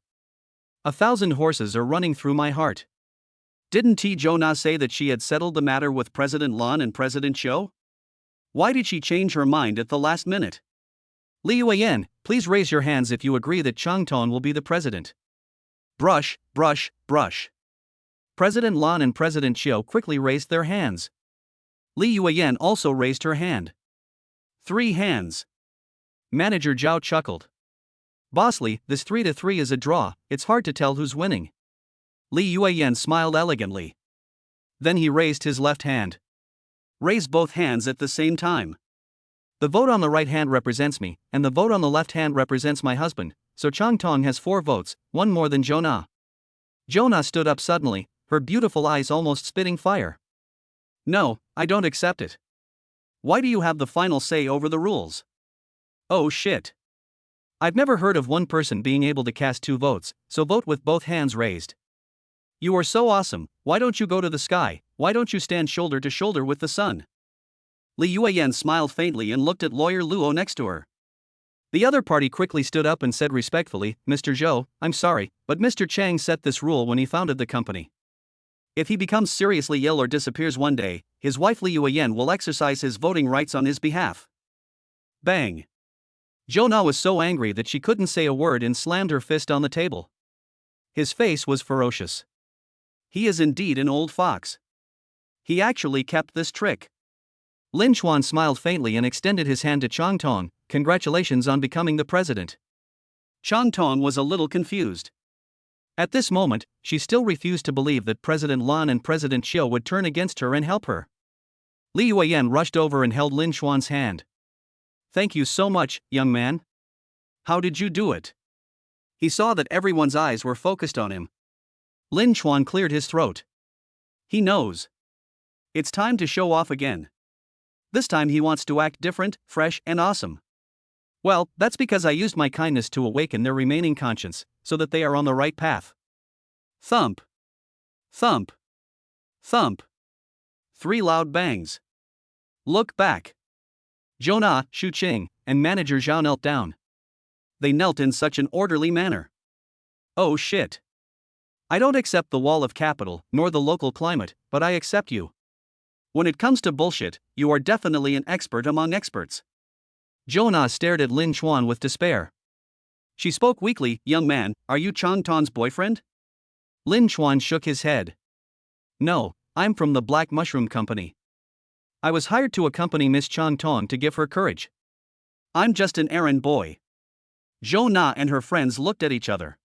1,000 horses are running through my heart. Didn't Zhou Na say that she had settled the matter with President Lan and President Chiu? Why did she change her mind at the last minute? Li Yuan, please raise your hands if you agree that Chang Tong will be the president. Brush, brush, brush. President Lan and President Chiu quickly raised their hands. Li Yuan also raised her hand. 3 hands. Manager Zhao chuckled. Boss Li, this 3-3 is a draw, it's hard to tell who's winning. Li Yuan smiled elegantly. Then he raised his left hand. Raise both hands at the same time. The vote on the right hand represents me, and the vote on the left hand represents my husband, so Chang Tong has 4 votes, 1 more than Zhou Na. Zhou Na stood up suddenly, her beautiful eyes almost spitting fire. No, I don't accept it. Why do you have the final say over the rules? Oh shit. I've never heard of one person being able to cast 2 votes, so vote with both hands raised. You are so awesome, why don't you go to the sky, why don't you stand shoulder to shoulder with the sun? Li Yuan smiled faintly and looked at Lawyer Luo next to her. The other party quickly stood up and said respectfully, "Mr. Zhou, I'm sorry, but Mr. Chang set this rule when he founded the company. If he becomes seriously ill or disappears one day, his wife Liu Yan will exercise his voting rights on his behalf." Bang! Zhou Na was so angry that she couldn't say a word and slammed her fist on the table. His face was ferocious. He is indeed an old fox. He actually kept this trick. Lin Chuan smiled faintly and extended his hand to Chang Tong. "Congratulations on becoming the president." Chang Tong was a little confused. At this moment, she still refused to believe that President Lan and President Qiu would turn against her and help her. Li Yuan rushed over and held Lin Chuan's hand. "Thank you so much, young man. How did you do it?" He saw that everyone's eyes were focused on him. Lin Chuan cleared his throat. He knows. It's time to show off again. This time he wants to act different, fresh, and awesome. Well, that's because I used my kindness to awaken their remaining conscience, so that they are on the right path. Thump. Thump. Thump. 3 loud bangs. Look back. Zhou Na, Shu Qing, and manager Zhao knelt down. They knelt in such an orderly manner. Oh shit. I don't accept the wall of capital, nor the local climate, but I accept you. When it comes to bullshit, you are definitely an expert among experts. Zhou Na stared at Lin Chuan with despair. She spoke weakly. "Young man, are you Chang Tong's boyfriend?" Lin Chuan shook his head. "No, I'm from the Black Mushroom Company. I was hired to accompany Miss Chang Tong to give her courage." "I'm just an errand boy." Zhou Na and her friends looked at each other.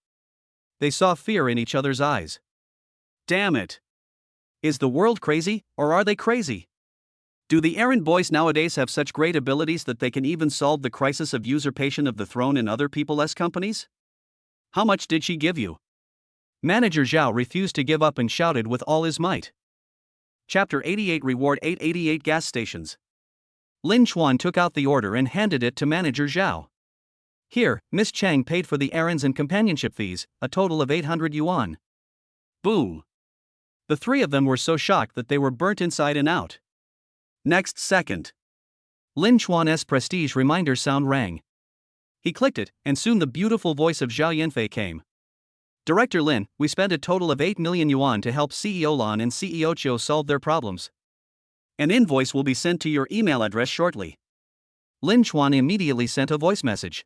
They saw fear in each other's eyes. Damn it. Is the world crazy, or are they crazy? Do the errand boys nowadays have such great abilities that they can even solve the crisis of usurpation of the throne in other people's companies? How much did she give you? Manager Zhao refused to give up and shouted with all his might. Chapter 88 Reward 888 Gas Stations. Lin Chuan took out the order and handed it to Manager Zhao. "Here, Miss Chang paid for the errands and companionship fees, a total of 800 yuan. Boom. The 3 of them were so shocked that they were burnt inside and out. Next second. Lin Chuan's prestige reminder sound rang. He clicked it, and soon the beautiful voice of Zhao Yanfei came. "Director Lin, we spent a total of 8 million yuan to help CEO Lan and CEO Qiu solve their problems. An invoice will be sent to your email address shortly." Lin Chuan immediately sent a voice message.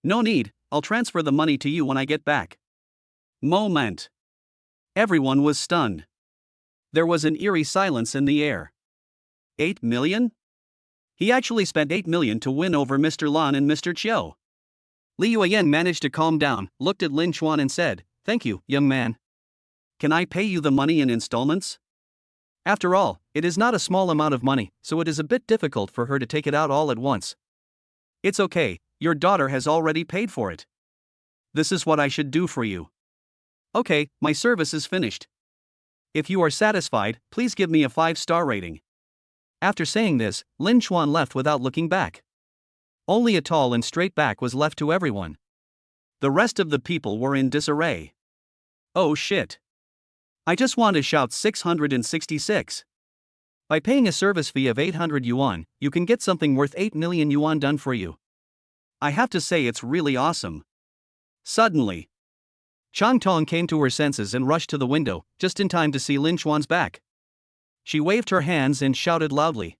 "No need, I'll transfer the money to you when I get back." Moment. Everyone was stunned. There was an eerie silence in the air. 8 million? He actually spent 8 million to win over Mr. Lan and Mr. Qiu. Li Yuan managed to calm down, looked at Lin Chuan and said, "Thank you, young man. Can I pay you the money in installments?" After all, it is not a small amount of money, so it is a bit difficult for her to take it out all at once. "It's okay, your daughter has already paid for it. This is what I should do for you." "Okay, my service is finished. If you are satisfied, please give me a 5-star rating." After saying this, Lin Chuan left without looking back. Only a tall and straight back was left to everyone. The rest of the people were in disarray. Oh shit. I just want to shout 666. By paying a service fee of 800 yuan, you can get something worth 8 million yuan done for you. I have to say it's really awesome. Suddenly, Chang Tong came to her senses and rushed to the window, just in time to see Lin Chuan's back. She waved her hands and shouted loudly.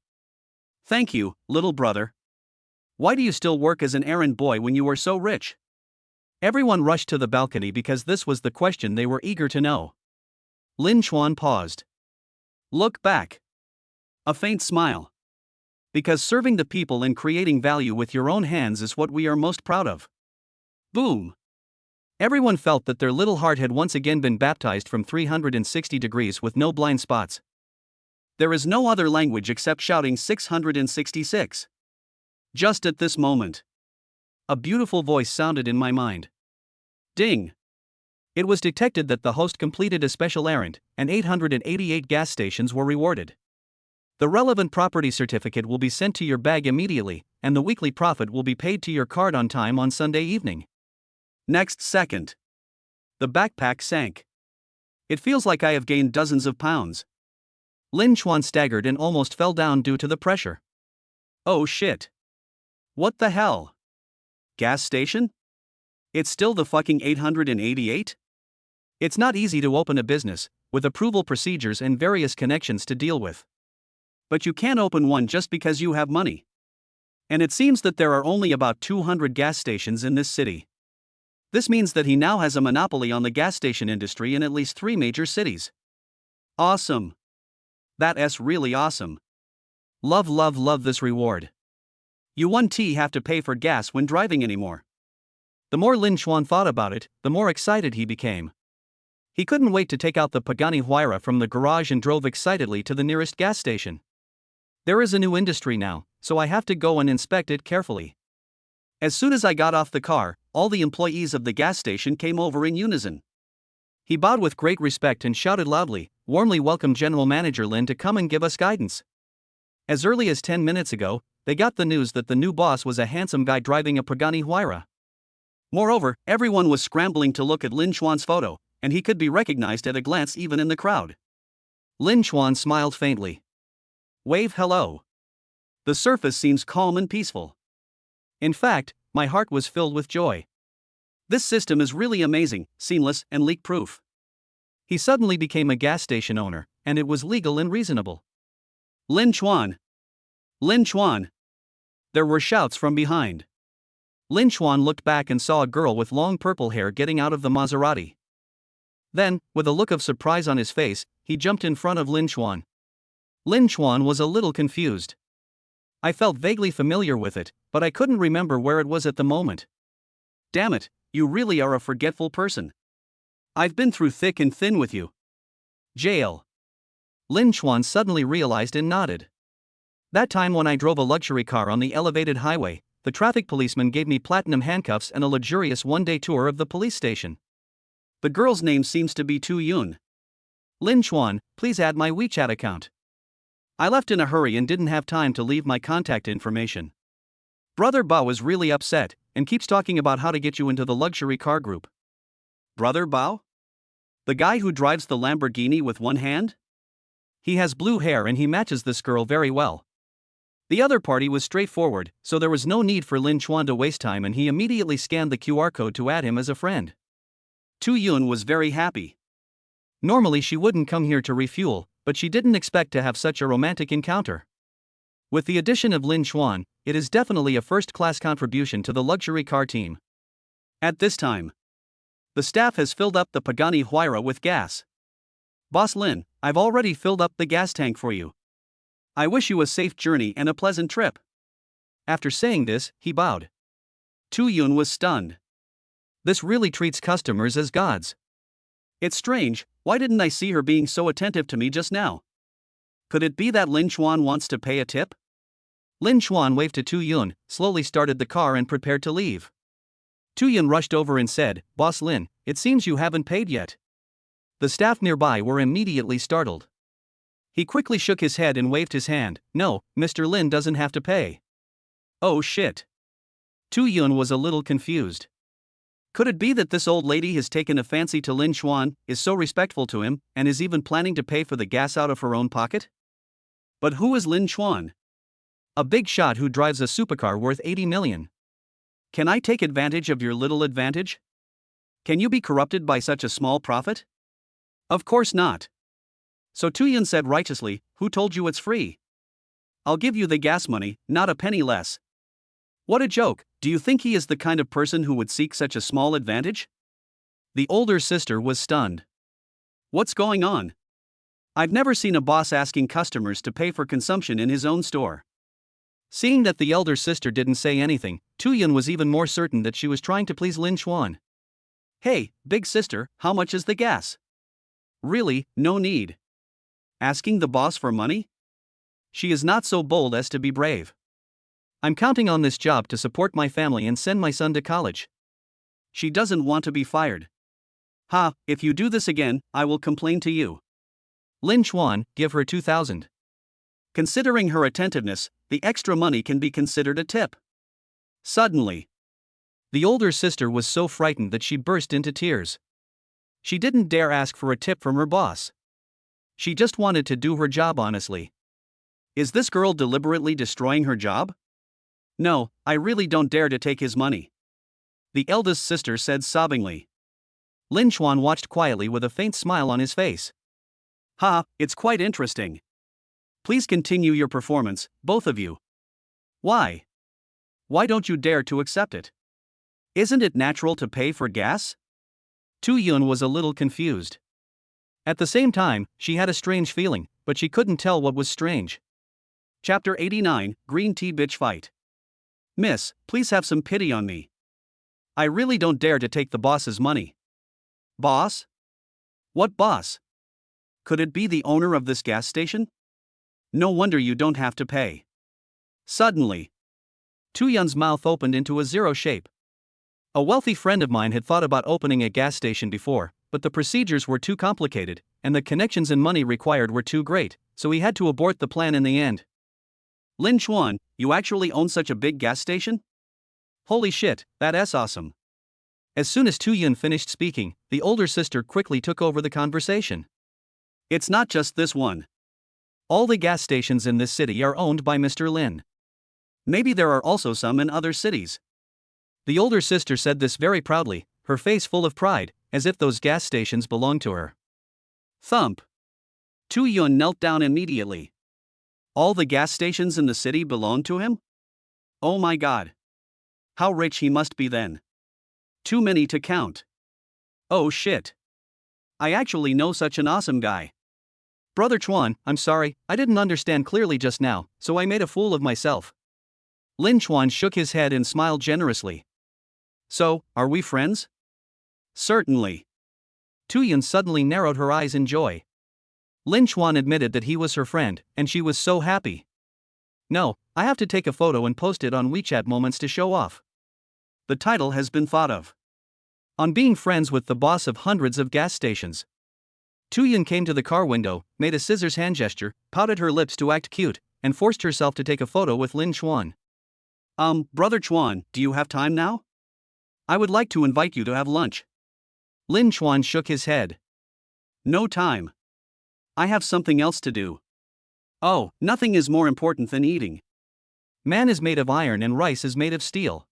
"Thank you, little brother. Why do you still work as an errand boy when you are so rich?" Everyone rushed to the balcony because this was the question they were eager to know. Lin Chuan paused. Look back. A faint smile. Because serving the people and creating value with your own hands is what we are most proud of. Boom. Everyone felt that their little heart had once again been baptized from 360 degrees with no blind spots. There is no other language except shouting 666. Just at this moment, a beautiful voice sounded in my mind. Ding. It was detected that the host completed a special errand, and 888 gas stations were rewarded. The relevant property certificate will be sent to your bag immediately, and the weekly profit will be paid to your card on time on Sunday evening. Next second, the backpack sank. It feels like I have gained dozens of pounds. Lin Chuan staggered and almost fell down due to the pressure. Oh shit. What the hell? Gas station? It's still the fucking 888? It's not easy to open a business, with approval procedures and various connections to deal with. But you can't open one just because you have money. And it seems that there are only about 200 gas stations in this city. This means that he now has a monopoly on the gas station industry in at least 3 major cities. Awesome. That's really awesome. Love, love, love this reward. You won't have to pay for gas when driving anymore. The more Lin Chuan thought about it, the more excited he became. He couldn't wait to take out the Pagani Huayra from the garage and drove excitedly to the nearest gas station. There is a new industry now, so I have to go and inspect it carefully. As soon as I got off the car, all the employees of the gas station came over in unison. He bowed with great respect and shouted loudly, warmly welcomed General Manager Lin to come and give us guidance. As early as 10 minutes ago, they got the news that the new boss was a handsome guy driving a Pagani Huayra. Moreover, everyone was scrambling to look at Lin Chuan's photo, and he could be recognized at a glance even in the crowd. Lin Chuan smiled faintly. Wave hello. The surface seems calm and peaceful. In fact, my heart was filled with joy. This system is really amazing, seamless, and leak-proof. He suddenly became a gas station owner, and it was legal and reasonable. Lin Chuan! Lin Chuan! There were shouts from behind. Lin Chuan looked back and saw a girl with long purple hair getting out of the Maserati. Then, with a look of surprise on his face, he jumped in front of Lin Chuan. Lin Chuan was a little confused. I felt vaguely familiar with it, but I couldn't remember where it was at the moment. Damn it, you really are a forgetful person. I've been through thick and thin with you. Jail. Lin Chuan suddenly realized and nodded. That time when I drove a luxury car on the elevated highway, the traffic policeman gave me platinum handcuffs and a luxurious one-day tour of the police station. The girl's name seems to be Tu Yun. Lin Chuan, please add my WeChat account. I left in a hurry and didn't have time to leave my contact information. Brother Bao is really upset, and keeps talking about how to get you into the luxury car group. Brother Bao? The guy who drives the Lamborghini with one hand? He has blue hair and he matches this girl very well. The other party was straightforward, so there was no need for Lin Chuan to waste time, and he immediately scanned the QR code to add him as a friend. Tu Yun was very happy. Normally she wouldn't come here to refuel, but she didn't expect to have such a romantic encounter. With the addition of Lin Chuan, it is definitely a first-class contribution to the luxury car team. At this time, the staff has filled up the Pagani Huayra with gas. Boss Lin, I've already filled up the gas tank for you. I wish you a safe journey and a pleasant trip. After saying this, he bowed. Tu Yun was stunned. This really treats customers as gods. It's strange, why didn't I see her being so attentive to me just now? Could it be that Lin Chuan wants to pay a tip? Lin Chuan waved to Tu Yun, slowly started the car and prepared to leave. Tu Yun rushed over and said, Boss Lin, it seems you haven't paid yet. The staff nearby were immediately startled. He quickly shook his head and waved his hand. No, Mr. Lin doesn't have to pay. Oh shit. Tu Yun was a little confused. Could it be that this old lady has taken a fancy to Lin Chuan, is so respectful to him, and is even planning to pay for the gas out of her own pocket? But who is Lin Chuan? A big shot who drives a supercar worth 80 million. Can I take advantage of your little advantage? Can you be corrupted by such a small profit? Of course not. So Tu Yun said righteously, who told you it's free? I'll give you the gas money, not a penny less. What a joke, do you think he is the kind of person who would seek such a small advantage? The older sister was stunned. What's going on? I've never seen a boss asking customers to pay for consumption in his own store. Seeing that the elder sister didn't say anything, Tu Yun was even more certain that she was trying to please Lin Chuan. Hey, big sister, how much is the gas? Really, no need. Asking the boss for money? She is not so bold as to be brave. I'm counting on this job to support my family and send my son to college. She doesn't want to be fired. Ha, if you do this again, I will complain to you. Lin Chuan, give her 2,000. Considering her attentiveness, the extra money can be considered a tip. Suddenly, the older sister was so frightened that she burst into tears. She didn't dare ask for a tip from her boss. She just wanted to do her job honestly. Is this girl deliberately destroying her job? No, I really don't dare to take his money. the eldest sister said sobbingly. Lin Chuan watched quietly with a faint smile on his face. Ha, it's quite interesting. Please continue your performance, both of you. Why? Why don't you dare to accept it? Isn't it natural to pay for gas? Tu Yun was a little confused. At the same time, she had a strange feeling, but she couldn't tell what was strange. Chapter 89, Green Tea Bitch Fight. Miss, please have some pity on me. I really don't dare to take the boss's money. Boss? What boss? Could it be the owner of this gas station? No wonder you don't have to pay. Suddenly, Tu Yun's mouth opened into a zero shape. A wealthy friend of mine had thought about opening a gas station before, but the procedures were too complicated, and the connections and money required were too great, so he had to abort the plan in the end. Lin Chuan, you actually own such a big gas station? Holy shit, that's awesome. As soon as Tu Yun finished speaking, the older sister quickly took over the conversation. It's not just this one. All the gas stations in this city are owned by Mr. Lin. Maybe there are also some in other cities. The older sister said this very proudly, her face full of pride, as if those gas stations belonged to her. Thump. Tu Yun knelt down immediately. All the gas stations in the city belong to him? Oh my god. How rich he must be then. Too many to count. Oh shit. I actually know such an awesome guy. Brother Chuan, I'm sorry, I didn't understand clearly just now, so I made a fool of myself. Lin Chuan shook his head and smiled generously. So, are we friends? Certainly. Tu Yun suddenly narrowed her eyes in joy. Lin Chuan admitted that he was her friend, and she was so happy. No, I have to take a photo and post it on WeChat Moments to show off. The title has been thought of. On being friends with the boss of hundreds of gas stations. Tu Yun came to the car window, made a scissors hand gesture, pouted her lips to act cute, and forced herself to take a photo with Lin Chuan. Brother Chuan, do you have time now? I would like to invite you to have lunch. Lin Chuan shook his head. No time. I have something else to do. Oh, nothing is more important than eating. Man is made of iron and rice is made of steel.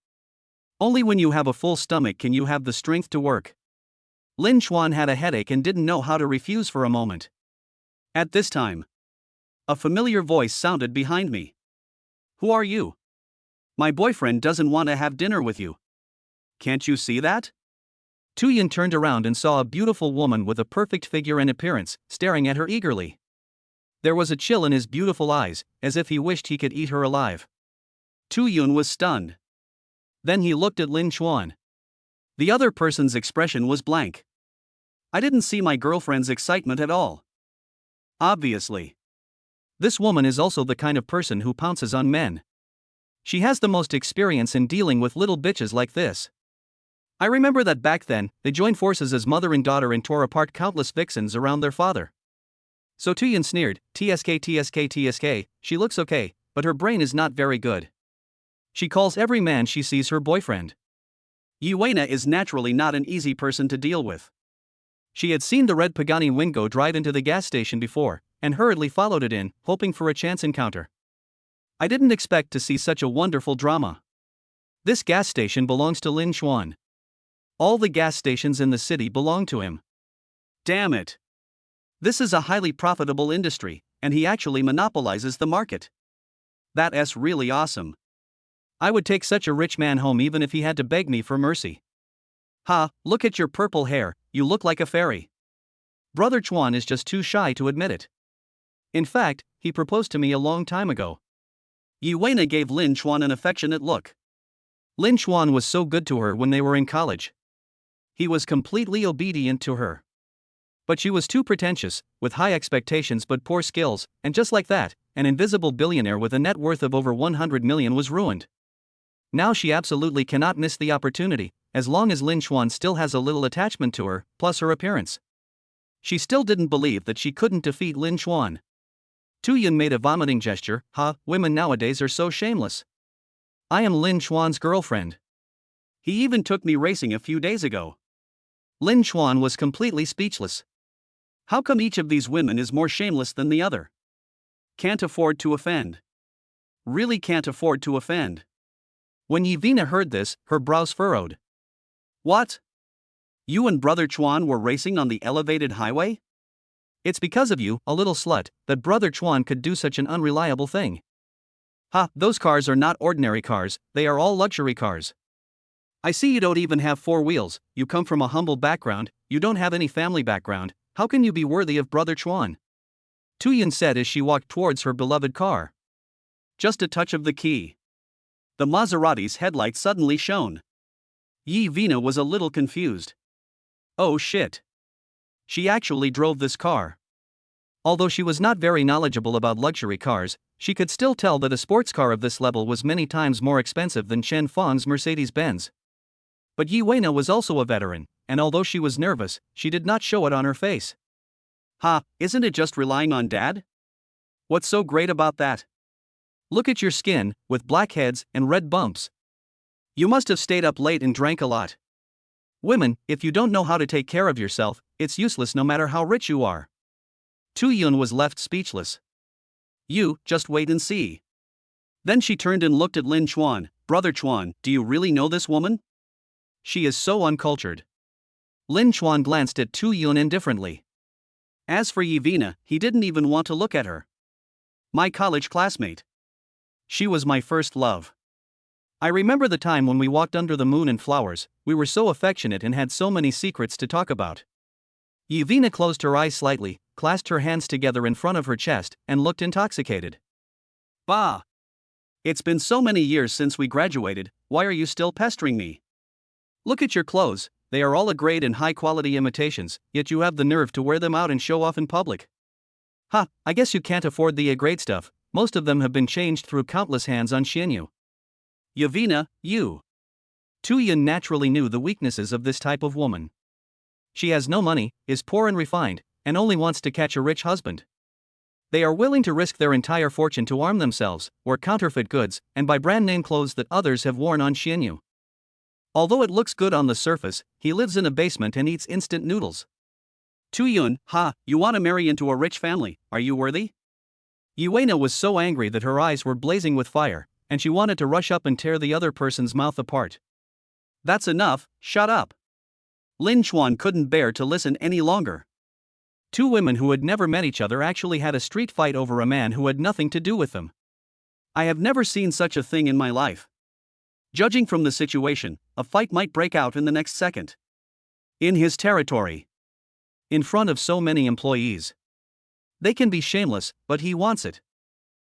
Only when you have a full stomach can you have the strength to work. Lin Chuan had a headache and didn't know how to refuse for a moment. At this time, a familiar voice sounded behind me. Who are you? My boyfriend doesn't want to have dinner with you. Can't you see that? Tu Yun turned around and saw a beautiful woman with a perfect figure and appearance, staring at her eagerly. There was a chill in his beautiful eyes, as if he wished he could eat her alive. Tu Yun was stunned. Then he looked at Lin Chuan. The other person's expression was blank. I didn't see my girlfriend's excitement at all. Obviously. This woman is also the kind of person who pounces on men. She has the most experience in dealing with little bitches like this. I remember that back then, they joined forces as mother and daughter and tore apart countless vixens around their father. So Tu Yun sneered, TSK, she looks okay, but her brain is not very good. She calls every man she sees her boyfriend. Yuena is naturally not an easy person to deal with. She had seen the red Pagani Wingo drive into the gas station before, and hurriedly followed it in, hoping for a chance encounter. I didn't expect to see such a wonderful drama. This gas station belongs to Lin Chuan. All the gas stations in the city belong to him. Damn it. This is a highly profitable industry, and he actually monopolizes the market. That's really awesome. I would take such a rich man home even if he had to beg me for mercy. Ha, look at your purple hair, you look like a fairy. Brother Chuan is just too shy to admit it. In fact, he proposed to me a long time ago. Yuena gave Lin Chuan an affectionate look. Lin Chuan was so good to her when they were in college. He was completely obedient to her. But she was too pretentious, with high expectations but poor skills, and just like that, an invisible billionaire with a net worth of over 100 million was ruined. Now she absolutely cannot miss the opportunity, as long as Lin Chuan still has a little attachment to her, plus her appearance. She still didn't believe that she couldn't defeat Lin Chuan. Tu Yun made a vomiting gesture. Women nowadays are so shameless. I am Lin Chuan's girlfriend. He even took me racing a few days ago. Lin Chuan was completely speechless. How come each of these women is more shameless than the other? Can't afford to offend. Really can't afford to offend. When Yevina heard this, her brows furrowed. What? You and Brother Chuan were racing on the elevated highway? It's because of you, a little slut, that Brother Chuan could do such an unreliable thing. Ha, those cars are not ordinary cars, they are all luxury cars. I see you don't even have 4 wheels, you come from a humble background, you don't have any family background, how can you be worthy of Brother Chuan? Tuyun said as she walked towards her beloved car. Just a touch of the key. The Maserati's headlights suddenly shone. Yevina was a little confused. Oh shit. She actually drove this car. Although she was not very knowledgeable about luxury cars, she could still tell that a sports car of this level was many times more expensive than Chen Fang's Mercedes-Benz. But Yevina was also a veteran, and although she was nervous, she did not show it on her face. Ha, isn't it just relying on Dad? What's so great about that? Look at your skin, with blackheads and red bumps. You must have stayed up late and drank a lot. Women, if you don't know how to take care of yourself, it's useless no matter how rich you are. Tuyun was left speechless. You, just wait and see. Then she turned and looked at Lin Chuan. Brother Chuan, do you really know this woman? She is so uncultured. Lin Chuan glanced at Tuyun indifferently. As for Yevina, he didn't even want to look at her. My college classmate. She was my first love. I remember the time when we walked under the moon and flowers, we were so affectionate and had so many secrets to talk about. Yevina closed her eyes slightly, clasped her hands together in front of her chest, and looked intoxicated. Bah! It's been so many years since we graduated, why are you still pestering me? Look at your clothes, they are all A-grade and high-quality imitations, yet you have the nerve to wear them out and show off in public. Ha, I guess you can't afford the A-grade stuff, most of them have been changed through countless hands on Xianyu. Yevina, you. Tuyun naturally knew the weaknesses of this type of woman. She has no money, is poor and refined, and only wants to catch a rich husband. They are willing to risk their entire fortune to arm themselves, wear counterfeit goods, and buy brand-name clothes that others have worn on Xianyu. Although it looks good on the surface, he lives in a basement and eats instant noodles. Tuyun, ha, you want to marry into a rich family, are you worthy? Yevina was so angry that her eyes were blazing with fire, and she wanted to rush up and tear the other person's mouth apart. That's enough, shut up. Lin Chuan couldn't bear to listen any longer. 2 women who had never met each other actually had a street fight over a man who had nothing to do with them. I have never seen such a thing in my life. Judging from the situation, a fight might break out in the next second. In his territory. In front of so many employees. They can be shameless, but he wants it.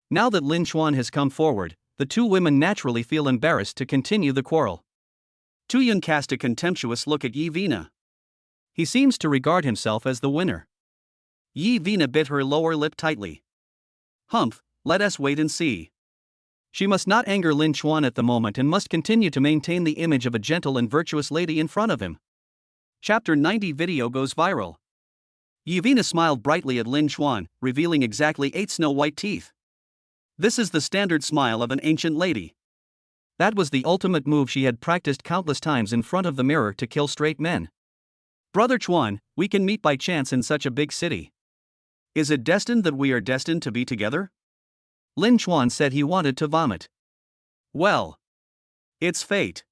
Now that Lin Chuan has come forward, the 2 women naturally feel embarrassed to continue the quarrel. Tuyun cast a contemptuous look at Yevina. He seems to regard himself as the winner. Yevina bit her lower lip tightly. Humph, let us wait and see. She must not anger Lin Chuan at the moment and must continue to maintain the image of a gentle and virtuous lady in front of him. Chapter 90 video goes viral. Yevina smiled brightly at Lin Chuan, revealing exactly 8 snow-white teeth. This is the standard smile of an ancient lady. That was the ultimate move she had practiced countless times in front of the mirror to kill straight men. Brother Chuan, we can meet by chance in such a big city. Is it destined that we are destined to be together? Lin Chuan said he wanted to vomit. Well, it's fate.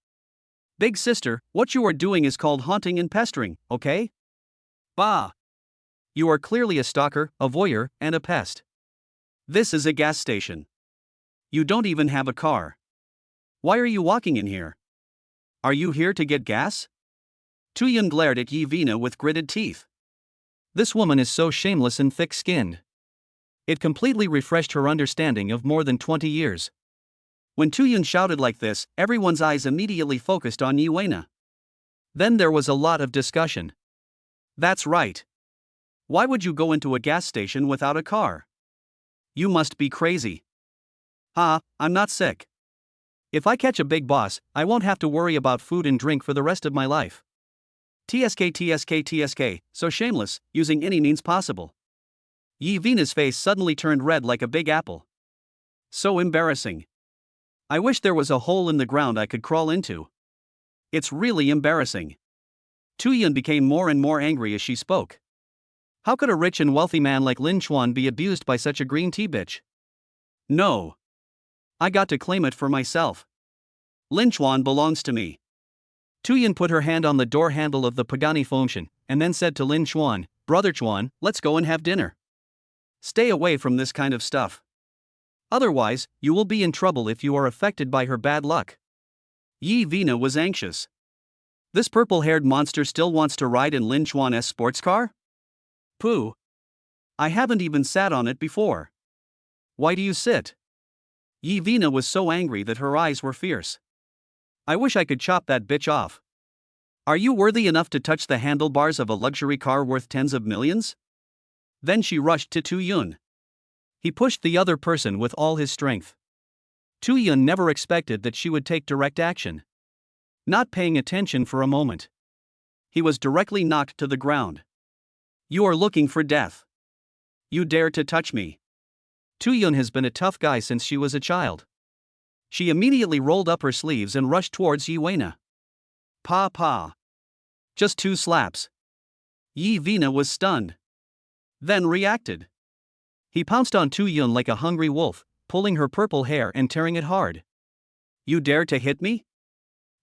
Big sister, what you are doing is called haunting and pestering, okay? Bah! You are clearly a stalker, a voyeur, and a pest. This is a gas station. You don't even have a car. Why are you walking in here? Are you here to get gas? Tuyun glared at Yevina with gritted teeth. This woman is so shameless and thick-skinned. It completely refreshed her understanding of more than 20 years. When Tuyun shouted like this, everyone's eyes immediately focused on Yevina. Then there was a lot of discussion. That's right. Why would you go into a gas station without a car? You must be crazy. Ha, I'm not sick. If I catch a big boss, I won't have to worry about food and drink for the rest of my life. TSK, so shameless, using any means possible. Yevina's face suddenly turned red like a big apple. So embarrassing. I wish there was a hole in the ground I could crawl into. It's really embarrassing. Tuyun became more and more angry as she spoke. How could a rich and wealthy man like Lin Chuan be abused by such a green tea bitch? No. I got to claim it for myself. Lin Chuan belongs to me. Tu Yun put her hand on the door handle of the Pagani function, and then said to Lin Chuan, "Brother Chuan, let's go and have dinner. Stay away from this kind of stuff. Otherwise, you will be in trouble if you are affected by her bad luck." Yi Vina was anxious. This purple-haired monster still wants to ride in Lin Chuan's sports car? Pooh. I haven't even sat on it before. Why do you sit? Yi Vina was so angry that her eyes were fierce. I wish I could chop that bitch off. Are you worthy enough to touch the handlebars of a luxury car worth tens of millions? Then she rushed to Tu Yun. He pushed the other person with all his strength. Tu Yun never expected that she would take direct action. Not paying attention for a moment, he was directly knocked to the ground. You are looking for death. You dare to touch me. Tu Yun has been a tough guy since she was a child. She immediately rolled up her sleeves and rushed towards Yi Weina. Pa pa. Just 2 slaps. Yi Vina was stunned. Then reacted. He pounced on Tu Yun like a hungry wolf, pulling her purple hair and tearing it hard. You dare to hit me?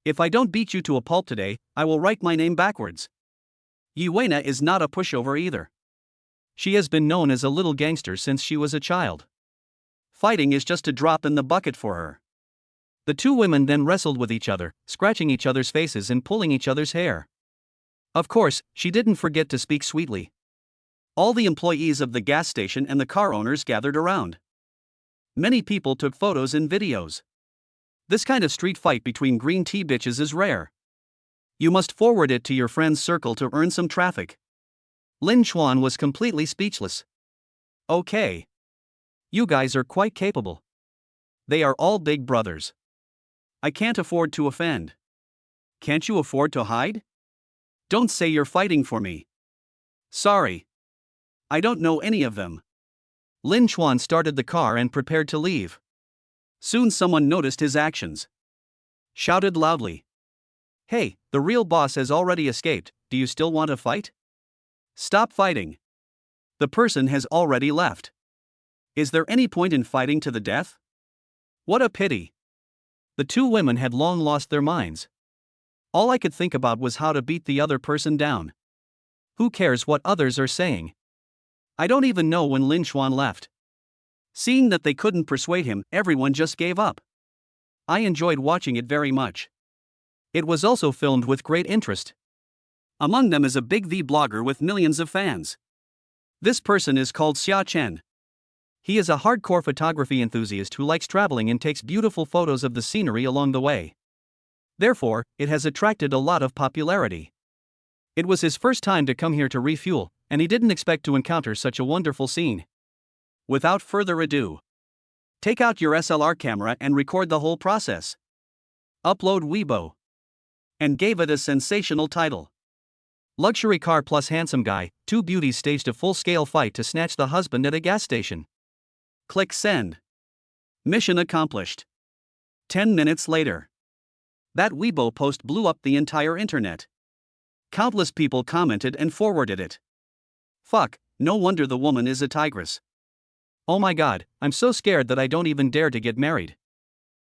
If I don't beat you to a pulp today, I will write my name backwards. Yi Weina is not a pushover either. She has been known as a little gangster since she was a child. Fighting is just a drop in the bucket for her. The two women then wrestled with each other, scratching each other's faces and pulling each other's hair. Of course, she didn't forget to speak sweetly. All the employees of the gas station and the car owners gathered around. Many people took photos and videos. This kind of street fight between green tea bitches is rare. You must forward it to your friend's circle to earn some traffic. Lin Chuan was completely speechless. Okay. You guys are quite capable. They are all big brothers. I can't afford to offend. Can't you afford to hide? Don't say you're fighting for me. Sorry. I don't know any of them. Lin Chuan started the car and prepared to leave. Soon someone noticed his actions. Shouted loudly. Hey, the real boss has already escaped, do you still want to fight? Stop fighting. The person has already left. Is there any point in fighting to the death? What a pity. The two women had long lost their minds. All I could think about was how to beat the other person down. Who cares what others are saying? I don't even know when Lin Chuan left. Seeing that they couldn't persuade him, everyone just gave up. I enjoyed watching it very much. It was also filmed with great interest. Among them is a big V blogger with millions of fans. This person is called Xia Chen. He is a hardcore photography enthusiast who likes traveling and takes beautiful photos of the scenery along the way. Therefore, it has attracted a lot of popularity. It was his first time to come here to refuel, and he didn't expect to encounter such a wonderful scene. Without further ado, take out your SLR camera and record the whole process. Upload Weibo. And gave it a sensational title. Luxury car plus handsome guy, two beauties staged a full-scale fight to snatch the husband at a gas station. Click send. Mission accomplished. 10 minutes later. That Weibo post blew up the entire internet. Countless people commented and forwarded it. Fuck, no wonder the woman is a tigress. Oh my god, I'm so scared that I don't even dare to get married.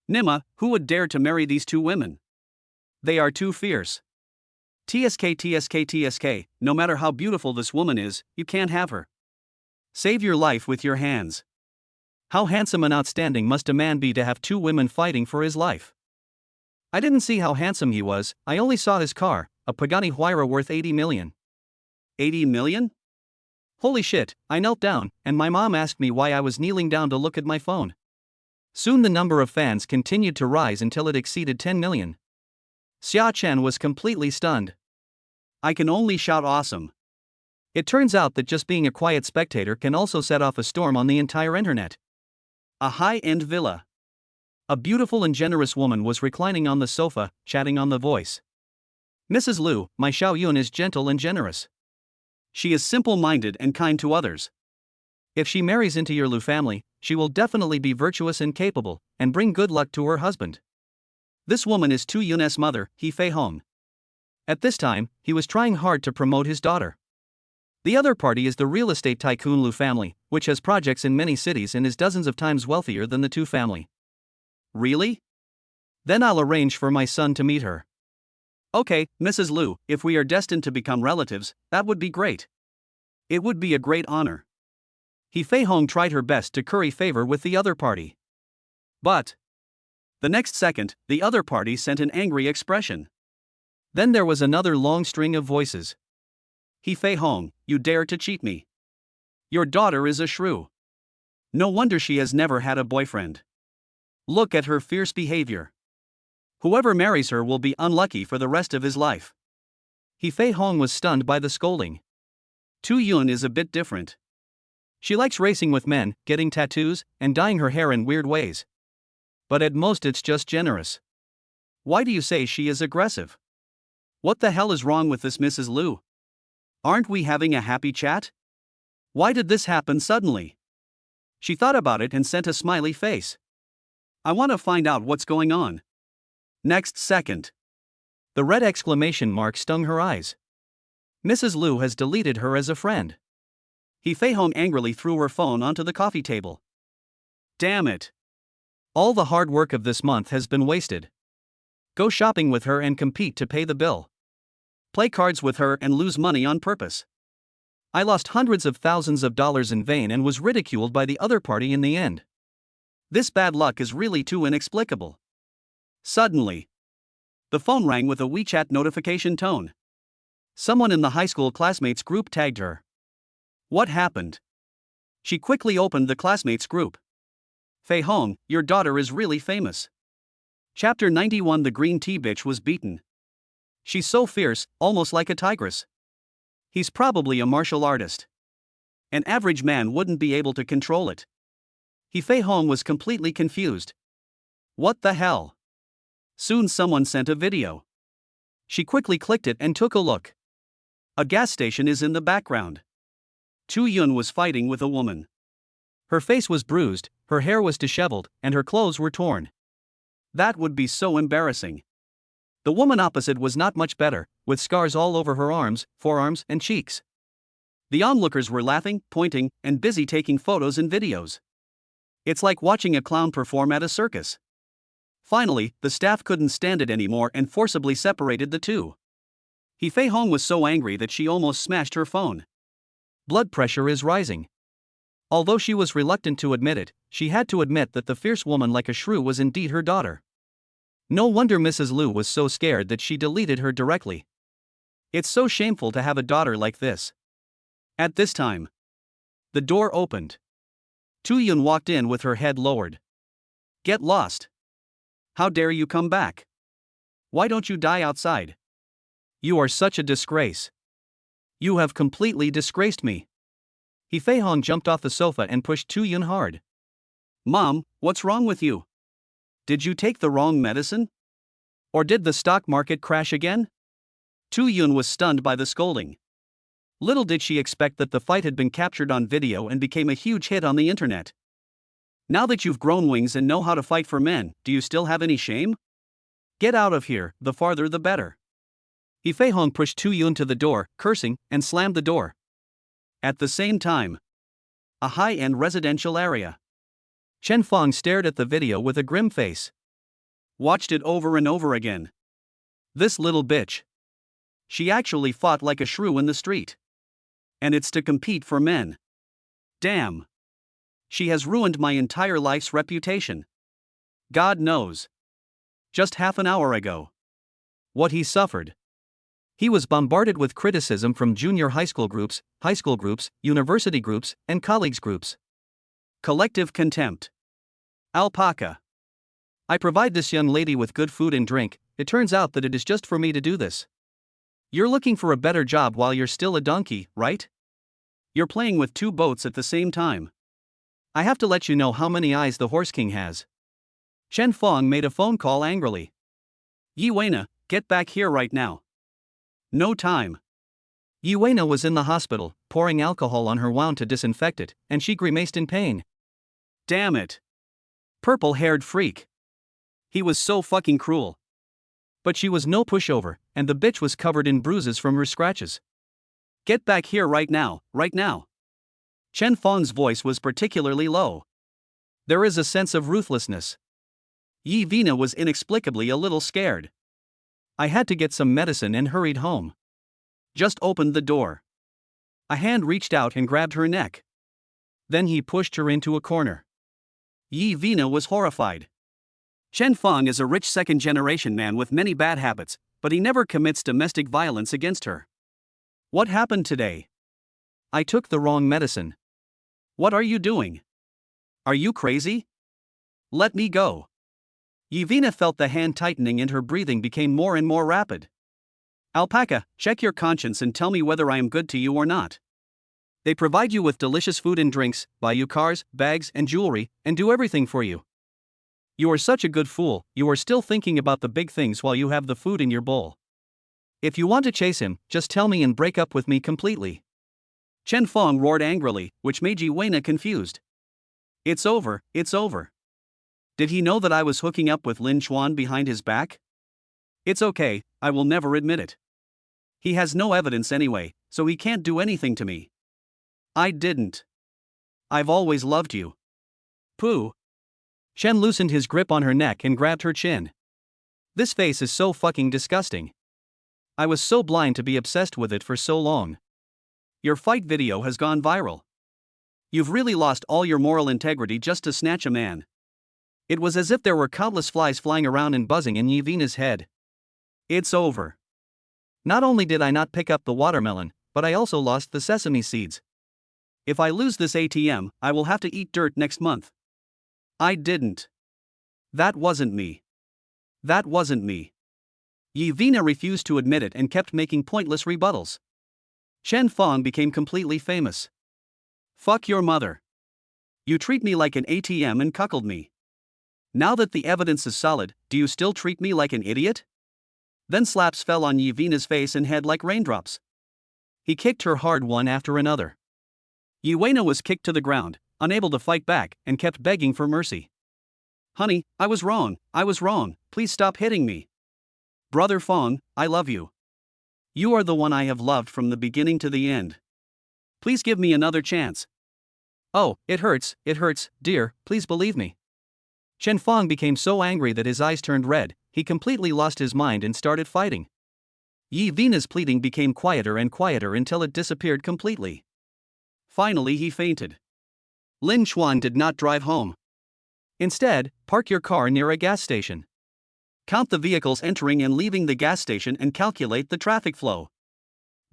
Nima, who would dare to marry these two women? They are too fierce. TSK, no matter how beautiful this woman is, you can't have her. Save your life with your hands. How handsome and outstanding must a man be to have two women fighting for his life? I didn't see how handsome he was, I only saw his car, a Pagani Huayra worth 80 million. 80 million? Holy shit, I knelt down, and my mom asked me why I was kneeling down to look at my phone. Soon the number of fans continued to rise until it exceeded 10 million. Xia Chen was completely stunned. I can only shout awesome. It turns out that just being a quiet spectator can also set off a storm on the entire internet. A high-end villa. A beautiful and generous woman was reclining on the sofa, chatting on the voice. Mrs. Liu, my Xiao Yun is gentle and generous. She is simple-minded and kind to others. If she marries into your Liu family, she will definitely be virtuous and capable, and bring good luck to her husband. This woman is Tu Yun's mother, He Fei Hong. At this time, he was trying hard to promote his daughter. The other party is the real estate tycoon Liu family, which has projects in many cities and is dozens of times wealthier than the Tu family. Really? Then I'll arrange for my son to meet her. Okay, Mrs. Liu, if we are destined to become relatives, that would be great. It would be a great honor. He Fei Hong tried her best to curry favor with the other party. But the next second, the other party sent an angry expression. Then there was another long string of voices. He Fei Hong, you dare to cheat me. Your daughter is a shrew. No wonder she has never had a boyfriend. Look at her fierce behavior. Whoever marries her will be unlucky for the rest of his life. He Fei Hong was stunned by the scolding. Tu Yun is a bit different. She likes racing with men, getting tattoos, and dyeing her hair in weird ways. But at most it's just generous. Why do you say she is aggressive? What the hell is wrong with this Mrs. Liu? Aren't we having a happy chat? Why did this happen suddenly? She thought about it and sent a smiley face. I want to find out what's going on. Next second. The red exclamation mark stung her eyes. Mrs. Liu has deleted her as a friend. He Fei Hong angrily threw her phone onto the coffee table. Damn it. All the hard work of this month has been wasted. Go shopping with her and compete to pay the bill. Play cards with her and lose money on purpose. I lost hundreds of thousands of dollars in vain and was ridiculed by the other party in the end. This bad luck is really too inexplicable. Suddenly, the phone rang with a WeChat notification tone. Someone in the high school classmates group tagged her. What happened? She quickly opened the classmates group. Fei Hong, your daughter is really famous. Chapter 91. The green tea bitch was beaten. She's so fierce, almost like a tigress. He's probably a martial artist. An average man wouldn't be able to control it. He Fei Hong was completely confused. What the hell? Soon someone sent a video. She quickly clicked it and took a look. A gas station is in the background. Tu Yun was fighting with a woman. Her face was bruised, her hair was disheveled, and her clothes were torn. That would be so embarrassing. The woman opposite was not much better, with scars all over her arms, forearms, and cheeks. The onlookers were laughing, pointing, and busy taking photos and videos. It's like watching a clown perform at a circus. Finally, the staff couldn't stand it anymore and forcibly separated the two. He Fei Hong was so angry that she almost smashed her phone. Blood pressure is rising. Although she was reluctant to admit it, she had to admit that the fierce woman like a shrew was indeed her daughter. No wonder Mrs. Liu was so scared that she deleted her directly. It's so shameful to have a daughter like this. At this time, the door opened. Tu Yun walked in with her head lowered. Get lost. How dare you come back? Why don't you die outside? You are such a disgrace. You have completely disgraced me. He Fei Hong jumped off the sofa and pushed Tu Yun hard. Mom, what's wrong with you? Did you take the wrong medicine? Or did the stock market crash again? Tu Yun was stunned by the scolding. Little did she expect that the fight had been captured on video and became a huge hit on the internet. Now that you've grown wings and know how to fight for men, do you still have any shame? Get out of here, the farther the better. He Fei Hong pushed Tu Yun to the door, cursing, and slammed the door. At the same time, a high-end residential area. Chen Fong stared at the video with a grim face. Watched it over and over again. This little bitch. She actually fought like a shrew in the street. And it's to compete for men. Damn. She has ruined my entire life's reputation. God knows. Just half an hour ago. What he suffered. He was bombarded with criticism from junior high school groups, university groups, and colleagues groups. Collective contempt. Alpaca. I provide this young lady with good food and drink, it turns out that it is just for me to do this. You're looking for a better job while you're still a donkey, right? You're playing with two boats at the same time. I have to let you know how many eyes the Horse King has. Chen Fong made a phone call angrily. Yi Weina, get back here right now. No time. Yi Weina was in the hospital, pouring alcohol on her wound to disinfect it, and she grimaced in pain. Damn it. Purple-haired freak. He was so fucking cruel. But she was no pushover, and the bitch was covered in bruises from her scratches. Get back here right now, right now. Chen Fong's voice was particularly low. There is a sense of ruthlessness. Yi Weina was inexplicably a little scared. I had to get some medicine and hurried home. Just opened the door. A hand reached out and grabbed her neck. Then he pushed her into a corner. Yi Vina was horrified. Chen Feng is a rich second-generation man with many bad habits, but he never commits domestic violence against her. What happened today? I took the wrong medicine. What are you doing? Are you crazy? Let me go. Yevina felt the hand tightening and her breathing became more and more rapid. Alpaca, check your conscience and tell me whether I am good to you or not. They provide you with delicious food and drinks, buy you cars, bags, and jewelry, and do everything for you. You are such a good fool, you are still thinking about the big things while you have the food in your bowl. If you want to chase him, just tell me and break up with me completely. Chen Feng roared angrily, which made Yi Weina confused. It's over, it's over. Did he know that I was hooking up with Lin Xuan behind his back? It's okay, I will never admit it. He has no evidence anyway, so he can't do anything to me. I didn't. I've always loved you. Pooh. Chen loosened his grip on her neck and grabbed her chin. This face is so fucking disgusting. I was so blind to be obsessed with it for so long. Your fight video has gone viral. You've really lost all your moral integrity just to snatch a man. It was as if there were countless flies flying around and buzzing in Yevina's head. It's over. Not only did I not pick up the watermelon, but I also lost the sesame seeds. If I lose this ATM, I will have to eat dirt next month. I didn't. That wasn't me. That wasn't me. Yevina refused to admit it and kept making pointless rebuttals. Chen Feng became completely famous. Fuck your mother. You treat me like an ATM and cuckold me. Now that the evidence is solid, do you still treat me like an idiot? Then slaps fell on Yevina's face and head like raindrops. He kicked her hard one after another. Yi Weina was kicked to the ground, unable to fight back, and kept begging for mercy. Honey, I was wrong, please stop hitting me. Brother Feng, I love you. You are the one I have loved from the beginning to the end. Please give me another chance. Oh, it hurts, dear, please believe me. Chen Feng became so angry that his eyes turned red, he completely lost his mind and started fighting. Yevina's pleading became quieter and quieter until it disappeared completely. Finally he fainted. Lin Xuan did not drive home. Instead, park your car near a gas station. Count the vehicles entering and leaving the gas station and calculate the traffic flow.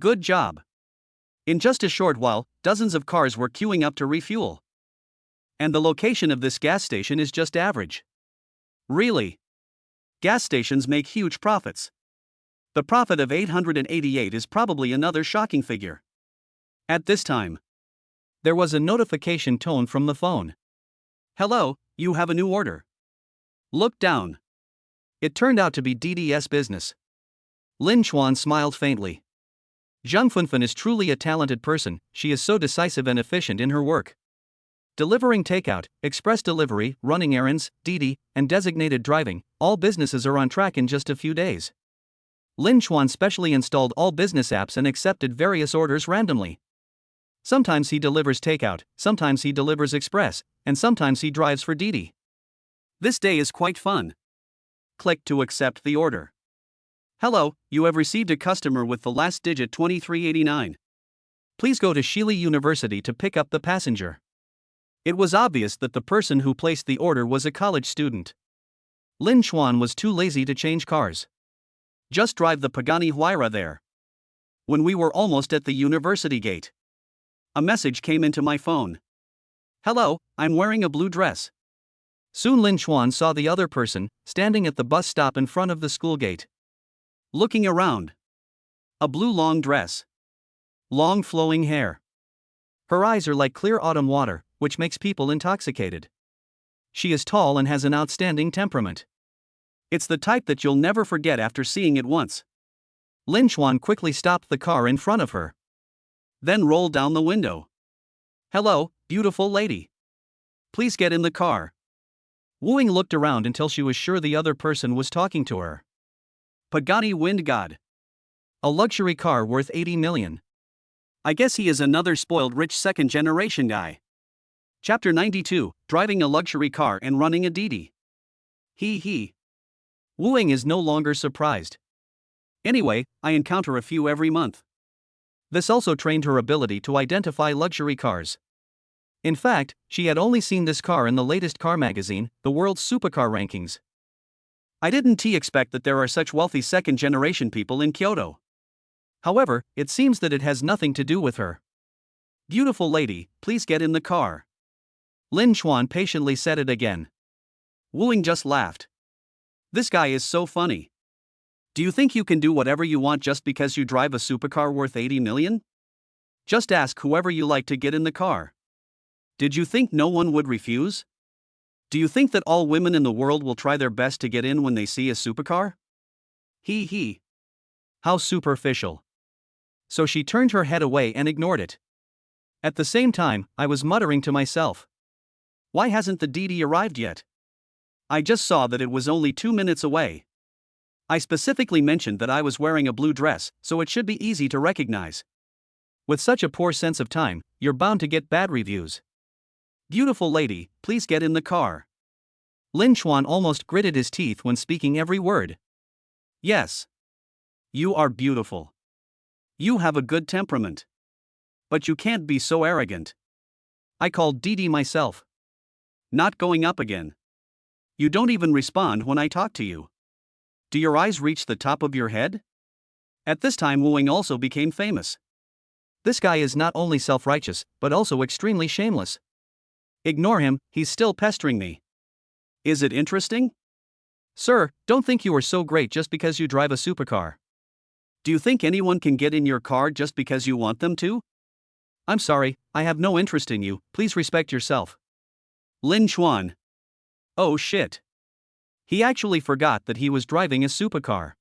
Good job. In just a short while, dozens of cars were queuing up to refuel. And the location of this gas station is just average. Really? Gas stations make huge profits. The profit of 888 is probably another shocking figure. At this time, there was a notification tone from the phone. Hello, you have a new order. Look down. It turned out to be DDS business. Lin Xuan smiled faintly. Zhang Funfun is truly a talented person, she is so decisive and efficient in her work. Delivering takeout, express delivery, running errands, Didi, and designated driving, all businesses are on track in just a few days. Lin Xuan specially installed all business apps and accepted various orders randomly. Sometimes he delivers takeout, sometimes he delivers express, and sometimes he drives for Didi. This day is quite fun. Click to accept the order. Hello, you have received a customer with the last digit 2389. Please go to Shili University to pick up the passenger. It was obvious that the person who placed the order was a college student. Lin Xuan was too lazy to change cars. Just drive the Pagani Huayra there. When we were almost at the university gate, a message came into my phone. Hello, I'm wearing a blue dress. Soon Lin Xuan saw the other person, standing at the bus stop in front of the school gate. Looking around. A blue long dress. Long flowing hair. Her eyes are like clear autumn water, which makes people intoxicated. She is tall and has an outstanding temperament. It's the type that you'll never forget after seeing it once. Lin Xuan quickly stopped the car in front of her. Then rolled down the window. Hello, beautiful lady. Please get in the car. Wu Ying looked around until she was sure the other person was talking to her. Pagani Wind God. A luxury car worth 80 million. I guess he is another spoiled rich second-generation guy. Chapter 92, Driving a Luxury Car and Running a Didi. He. Wu Ying is no longer surprised. Anyway, I encounter a few every month. This also trained her ability to identify luxury cars. In fact, she had only seen this car in the latest car magazine, the world's supercar rankings. I didn't expect that there are such wealthy second-generation people in Kyoto. However, it seems that it has nothing to do with her. Beautiful lady, please get in the car. Lin Chuan patiently said it again. Wu Ying just laughed. This guy is so funny. Do you think you can do whatever you want just because you drive a supercar worth 80 million? Just ask whoever you like to get in the car. Did you think no one would refuse? Do you think that all women in the world will try their best to get in when they see a supercar? He. How superficial. So she turned her head away and ignored it. At the same time, I was muttering to myself. Why hasn't the Didi arrived yet? I just saw that it was only 2 minutes away. I specifically mentioned that I was wearing a blue dress, so it should be easy to recognize. With such a poor sense of time, you're bound to get bad reviews. Beautiful lady, please get in the car. Lin Chuan almost gritted his teeth when speaking every word. Yes. You are beautiful. You have a good temperament. But you can't be so arrogant. I called Didi myself. Not going up again. You don't even respond when I talk to you. Do your eyes reach the top of your head? At this time, Wu Ying also became famous. This guy is not only self-righteous, but also extremely shameless. Ignore him, he's still pestering me. Is it interesting? Sir, don't think you are so great just because you drive a supercar. Do you think anyone can get in your car just because you want them to? I'm sorry, I have no interest in you, please respect yourself. Lin Chuan. Oh shit. He actually forgot that he was driving a supercar.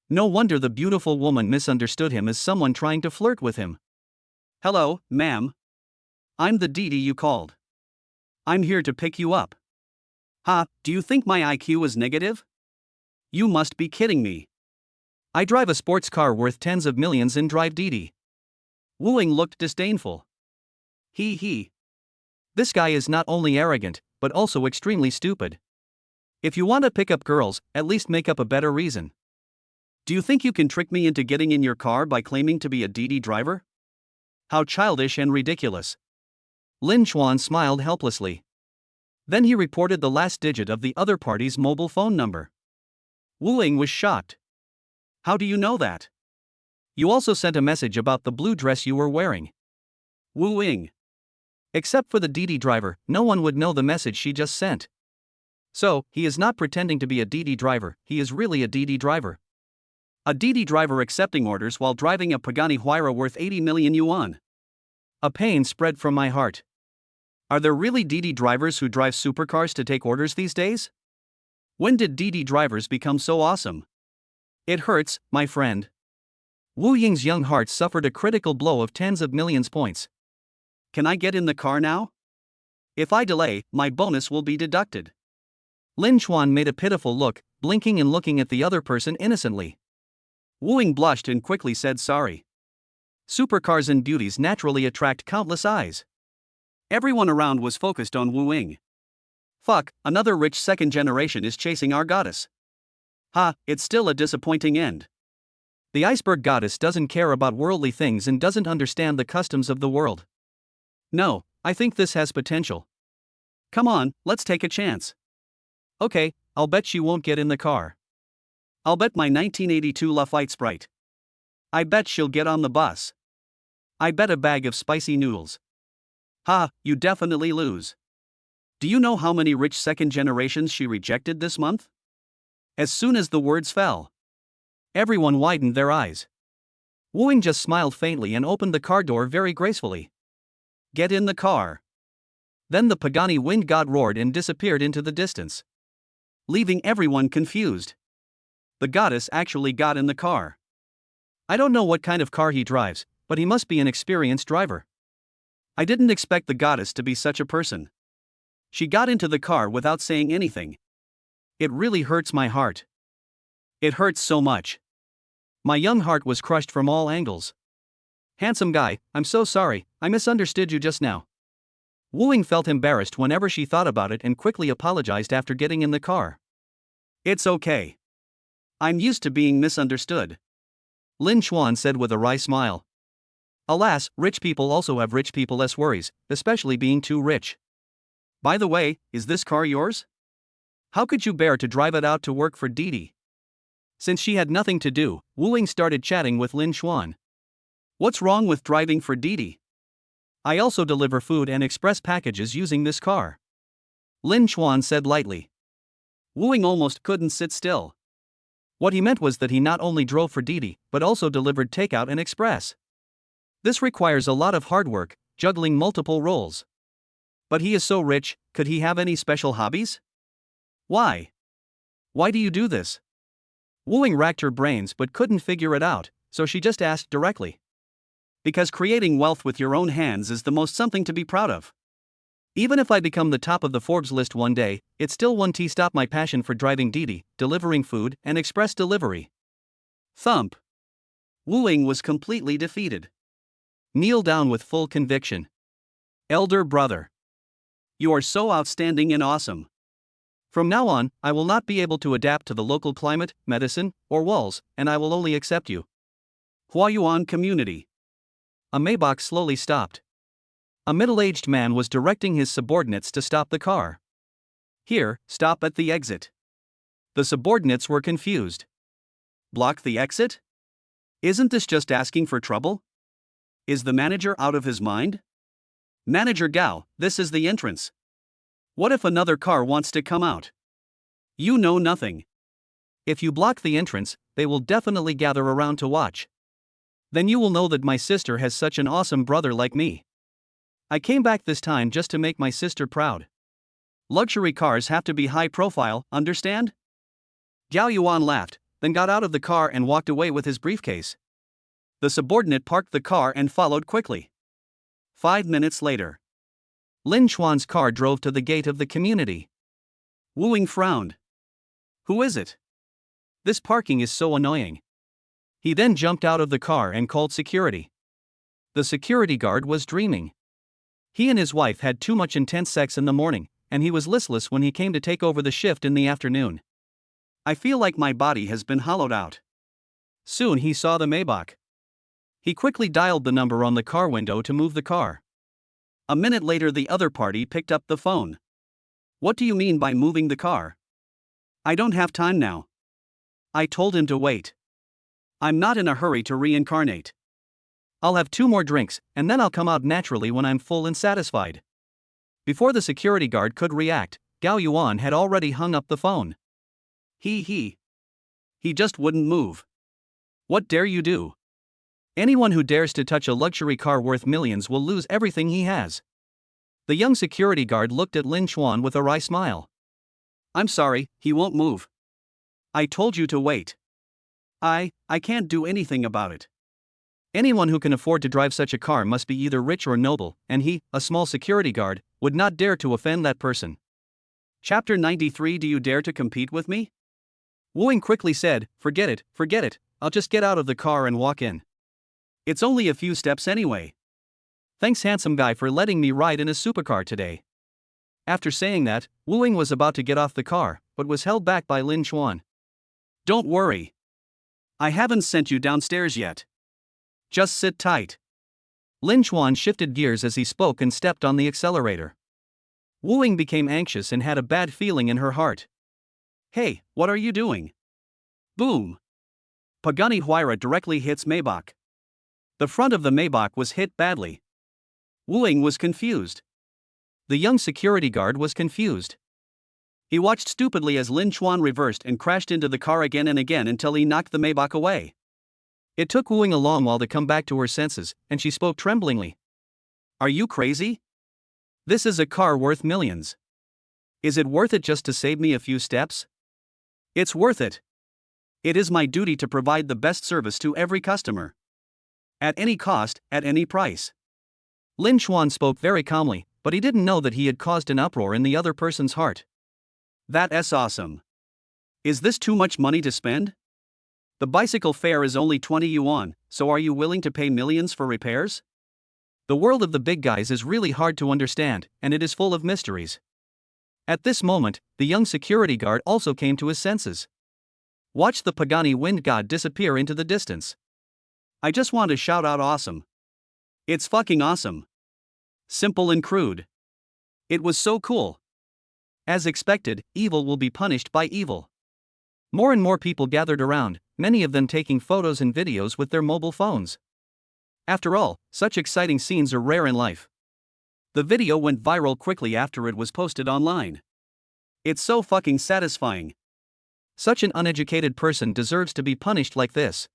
No wonder the beautiful woman misunderstood him as someone trying to flirt with him. Hello, ma'am. I'm the Didi you called. I'm here to pick you up. Ha, do you think my IQ is negative? You must be kidding me. I drive a sports car worth tens of millions and drive Didi. Wu Ying looked disdainful. He. This guy is not only arrogant, but also extremely stupid. If you want to pick up girls, at least make up a better reason. Do you think you can trick me into getting in your car by claiming to be a Didi driver? How childish and ridiculous. Lin Chuan smiled helplessly. Then he reported the last digit of the other party's mobile phone number. Wu Ying was shocked. How do you know that? You also sent a message about the blue dress you were wearing. Wu Ying. Except for the Didi driver, no one would know the message she just sent. So, he is not pretending to be a Didi driver, he is really a Didi driver. A Didi driver accepting orders while driving a Pagani Huayra worth 80 million yuan. A pain spread from my heart. Are there really Didi drivers who drive supercars to take orders these days? When did Didi drivers become so awesome? It hurts, my friend. Wu Ying's young heart suffered a critical blow of tens of millions points. Can I get in the car now? If I delay, my bonus will be deducted. Lin Chuan made a pitiful look, blinking and looking at the other person innocently. Wu Ying blushed and quickly said sorry. Supercars and beauties naturally attract countless eyes. Everyone around was focused on Wu Ying. Fuck, another rich second generation is chasing our goddess. Ha, it's still a disappointing end. The iceberg goddess doesn't care about worldly things and doesn't understand the customs of the world. No, I think this has potential. Come on, let's take a chance. Okay, I'll bet she won't get in the car. I'll bet my 1982 Lafite Sprite. I bet she'll get on the bus. I bet a bag of spicy noodles. Ha, you definitely lose. Do you know how many rich second generations she rejected this month? As soon as the words fell, everyone widened their eyes. Wu Ying just smiled faintly and opened the car door very gracefully. Get in the car. Then the Pagani wind god roared and disappeared into the distance, leaving everyone confused. The goddess actually got in the car. I don't know what kind of car he drives, but he must be an experienced driver. I didn't expect the goddess to be such a person. She got into the car without saying anything. It really hurts my heart. It hurts so much. My young heart was crushed from all angles. Handsome guy, I'm so sorry, I misunderstood you just now. Wu Ying felt embarrassed whenever she thought about it and quickly apologized after getting in the car. It's okay. I'm used to being misunderstood, Lin Chuan said with a wry smile. Alas, rich people also have rich people-less worries, especially being too rich. By the way, is this car yours? How could you bear to drive it out to work for Didi? Since she had nothing to do, Wu Ying started chatting with Lin Chuan. What's wrong with driving for Didi? I also deliver food and express packages using this car, Lin Chuan said lightly. Wu Ying almost couldn't sit still. What he meant was that he not only drove for Didi, but also delivered takeout and express. This requires a lot of hard work, juggling multiple roles. But he is so rich, could he have any special hobbies? Why? Why do you do this? Wu Ying racked her brains but couldn't figure it out, so she just asked directly. Because creating wealth with your own hands is the most something to be proud of. Even if I become the top of the Forbes list one day, it still won't stop my passion for driving Didi, delivering food, and express delivery. Thump. Wu Ying was completely defeated. Kneel down with full conviction. Elder brother. You are so outstanding and awesome. From now on, I will not be able to adapt to the local climate, medicine, or walls, and I will only accept you. Huayuan community. A Maybach slowly stopped. A middle-aged man was directing his subordinates to stop the car. Here, stop at the exit. The subordinates were confused. Block the exit? Isn't this just asking for trouble? Is the manager out of his mind? Manager Gao, this is the entrance. What if another car wants to come out? You know nothing. If you block the entrance, they will definitely gather around to watch. Then you will know that my sister has such an awesome brother like me. I came back this time just to make my sister proud. Luxury cars have to be high profile, understand? Zhao Yuan laughed, then got out of the car and walked away with his briefcase. The subordinate parked the car and followed quickly. 5 minutes later, Lin Chuan's car drove to the gate of the community. Wu Ying frowned. Who is it? This parking is so annoying. He then jumped out of the car and called security. The security guard was dreaming. He and his wife had too much intense sex in the morning, and he was listless when he came to take over the shift in the afternoon. I feel like my body has been hollowed out. Soon he saw the Maybach. He quickly dialed the number on the car window to move the car. A minute later, the other party picked up the phone. What do you mean by moving the car? I don't have time now. I told him to wait. I'm not in a hurry to reincarnate. I'll have 2 more drinks, and then I'll come out naturally when I'm full and satisfied. Before the security guard could react, Gao Yuan had already hung up the phone. He just wouldn't move. What dare you do? Anyone who dares to touch a luxury car worth millions will lose everything he has. The young security guard looked at Lin Chuan with a wry smile. I'm sorry, he won't move. I told you to wait. I can't do anything about it. Anyone who can afford to drive such a car must be either rich or noble, and he, a small security guard, would not dare to offend that person. Chapter 93. Do you dare to compete with me? Wu Ying quickly said, forget it, I'll just get out of the car and walk in. It's only a few steps anyway. Thanks, handsome guy, for letting me ride in a supercar today. After saying that, Wu Ying was about to get off the car, but was held back by Lin Chuan. Don't worry. I haven't sent you downstairs yet. Just sit tight. Lin Chuan shifted gears as he spoke and stepped on the accelerator. Wu Ying became anxious and had a bad feeling in her heart. Hey, what are you doing? Boom. Pagani Huayra directly hits Maybach. The front of the Maybach was hit badly. Wu Ying was confused. The young security guard was confused. He watched stupidly as Lin Chuan reversed and crashed into the car again and again until he knocked the Maybach away. It took Wu Ying a long while to come back to her senses, and she spoke tremblingly. Are you crazy? This is a car worth millions. Is it worth it just to save me a few steps? It's worth it. It is my duty to provide the best service to every customer. At any cost, at any price. Lin Chuan spoke very calmly, but he didn't know that he had caused an uproar in the other person's heart. That's awesome. Is this too much money to spend? The bicycle fare is only 20 yuan, so are you willing to pay millions for repairs? The world of the big guys is really hard to understand, and it is full of mysteries. At this moment, the young security guard also came to his senses. Watch the Pagani wind god disappear into the distance. I just want to shout out awesome. It's fucking awesome. Simple and crude. It was so cool. As expected, evil will be punished by evil. More and more people gathered around, many of them taking photos and videos with their mobile phones. After all, such exciting scenes are rare in life. The video went viral quickly after it was posted online. It's so fucking satisfying. Such an uneducated person deserves to be punished like this.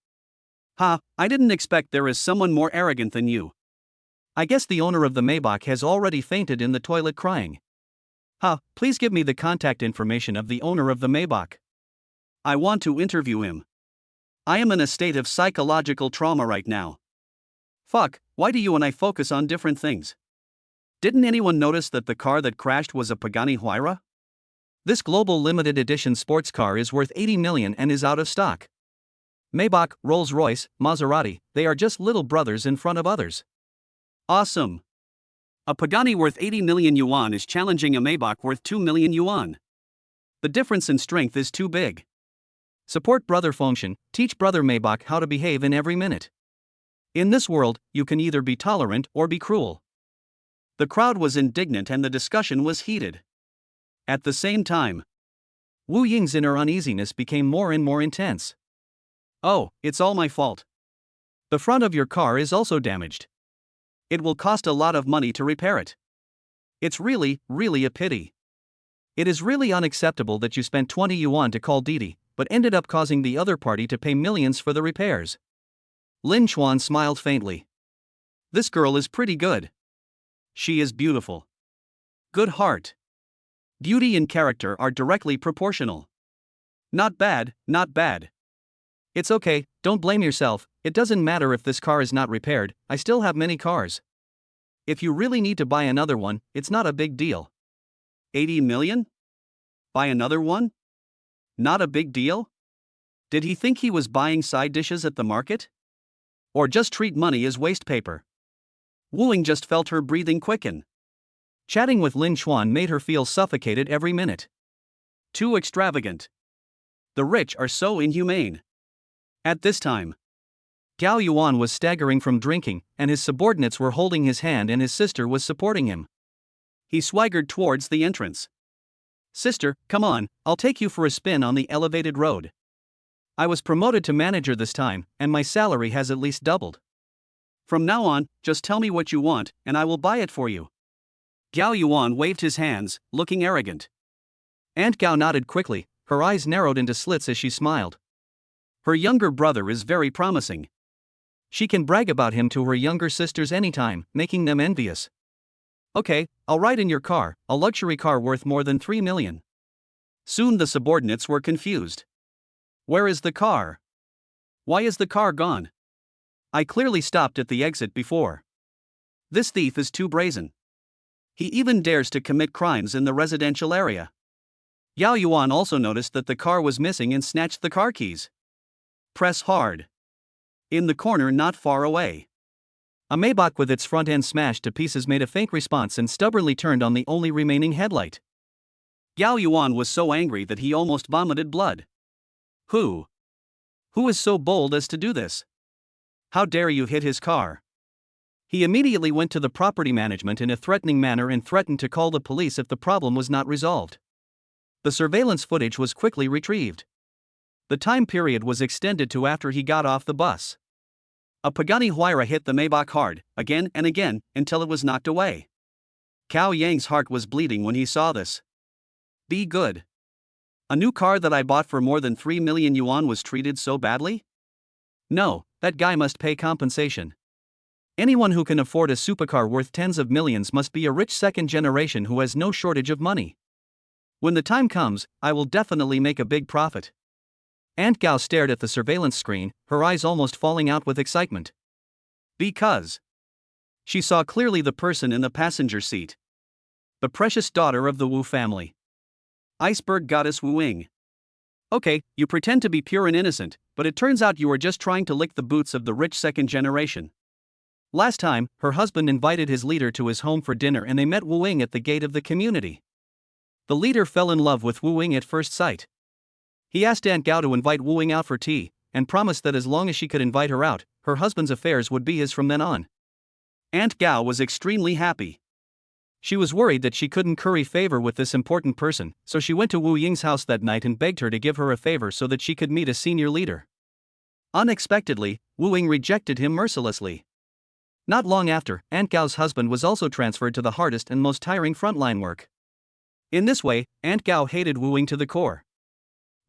Ha, I didn't expect there is someone more arrogant than you. I guess the owner of the Maybach has already fainted in the toilet crying. Ha, please give me the contact information of the owner of the Maybach. I want to interview him. I am in a state of psychological trauma right now. Fuck, why do you and I focus on different things? Didn't anyone notice that the car that crashed was a Pagani Huayra? This global limited edition sports car is worth 80 million and is out of stock. Maybach, Rolls-Royce, Maserati, they are just little brothers in front of others. Awesome. A Pagani worth 80 million yuan is challenging a Maybach worth 2 million yuan. The difference in strength is too big. Support brother function, teach brother Maybach how to behave in every minute. In this world, you can either be tolerant or be cruel. The crowd was indignant and the discussion was heated. At the same time, Wu Ying's inner uneasiness became more and more intense. Oh, it's all my fault. The front of your car is also damaged. It will cost a lot of money to repair it. It's really a pity. It is really unacceptable that you spent 20 yuan to call Didi, but ended up causing the other party to pay millions for the repairs. Lin Chuan smiled faintly. This girl is pretty good. She is beautiful. Good heart. Beauty and character are directly proportional. Not bad, not bad. It's okay, don't blame yourself, it doesn't matter if this car is not repaired, I still have many cars. If you really need to buy another one, it's not a big deal. 80 million? Buy another one? Not a big deal? Did he think he was buying side dishes at the market? Or just treat money as waste paper? Wu Ying just felt her breathing quicken. Chatting with Lin Chuan made her feel suffocated every minute. Too extravagant. The rich are so inhumane. At this time, Gao Yuan was staggering from drinking, and his subordinates were holding his hand and his sister was supporting him. He swaggered towards the entrance. Sister, come on, I'll take you for a spin on the elevated road. I was promoted to manager this time, and my salary has at least doubled. From now on, just tell me what you want, and I will buy it for you. Gao Yuan waved his hands, looking arrogant. Aunt Gao nodded quickly, her eyes narrowed into slits as she smiled. Her younger brother is very promising. She can brag about him to her younger sisters anytime, making them envious. Okay, I'll ride in your car, a luxury car worth more than 3 million. Soon the subordinates were confused. Where is the car? Why is the car gone? I clearly stopped at the exit before. This thief is too brazen. He even dares to commit crimes in the residential area. Yao Yuan also noticed that the car was missing and snatched the car keys. Press hard. In the corner not far away. A Maybach with its front end smashed to pieces made a faint response and stubbornly turned on the only remaining headlight. Yao Yuan was so angry that he almost vomited blood. Who is so bold as to do this? How dare you hit his car? He immediately went to the property management in a threatening manner and threatened to call the police if the problem was not resolved. The surveillance footage was quickly retrieved. The time period was extended to after he got off the bus. A Pagani Huayra hit the Maybach hard, again and again, until it was knocked away. Cao Yang's heart was bleeding when he saw this. Be good. A new car that I bought for more than 3 million yuan was treated so badly? No, that guy must pay compensation. Anyone who can afford a supercar worth tens of millions must be a rich second generation who has no shortage of money. When the time comes, I will definitely make a big profit. Aunt Gao stared at the surveillance screen, her eyes almost falling out with excitement. Because she saw clearly the person in the passenger seat. The precious daughter of the Wu family. Iceberg goddess Wu Ying. Okay, you pretend to be pure and innocent, but it turns out you are just trying to lick the boots of the rich second generation. Last time, her husband invited his leader to his home for dinner and they met Wu Ying at the gate of the community. The leader fell in love with Wu Ying at first sight. He asked Aunt Gao to invite Wu Ying out for tea, and promised that as long as she could invite her out, her husband's affairs would be his from then on. Aunt Gao was extremely happy. She was worried that she couldn't curry favor with this important person, so she went to Wu Ying's house that night and begged her to give her a favor so that she could meet a senior leader. Unexpectedly, Wu Ying rejected him mercilessly. Not long after, Aunt Gao's husband was also transferred to the hardest and most tiring frontline work. In this way, Aunt Gao hated Wu Ying to the core.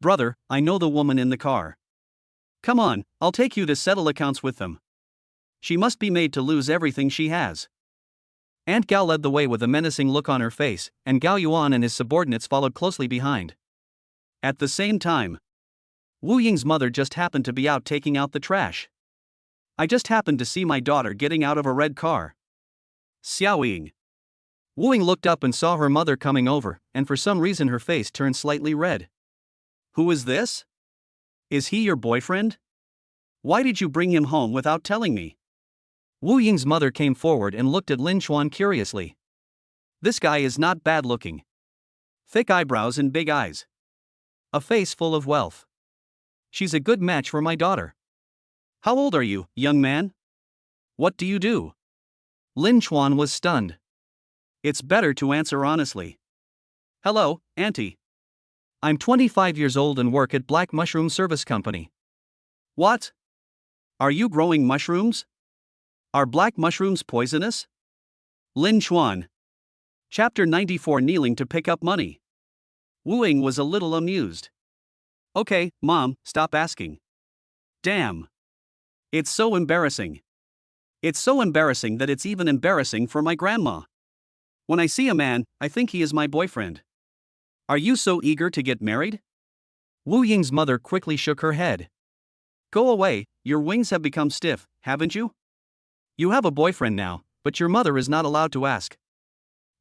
Brother, I know the woman in the car. Come on, I'll take you to settle accounts with them. She must be made to lose everything she has. Aunt Gao led the way with a menacing look on her face, and Gao Yuan and his subordinates followed closely behind. At the same time, Wu Ying's mother just happened to be out taking out the trash. I just happened to see my daughter getting out of a red car. Xiao Ying. Wu Ying looked up and saw her mother coming over, and for some reason her face turned slightly red. Who is this? Is he your boyfriend? Why did you bring him home without telling me? Wu Ying's mother came forward and looked at Lin Chuan curiously. This guy is not bad looking. Thick eyebrows and big eyes. A face full of wealth. She's a good match for my daughter. How old are you, young man? What do you do? Lin Chuan was stunned. It's better to answer honestly. Hello, Auntie. I'm 25 years old and work at Black Mushroom Service Company. What? Are you growing mushrooms? Are black mushrooms poisonous? Lin Chuan. Chapter 94, Kneeling to pick up money. Wu Ying was a little amused. Okay, Mom, stop asking. Damn. It's so embarrassing. It's so embarrassing that it's even embarrassing for my grandma. When I see a man, I think he is my boyfriend. Are you so eager to get married? Wu Ying's mother quickly shook her head. Go away, your wings have become stiff, haven't you? You have a boyfriend now, but your mother is not allowed to ask.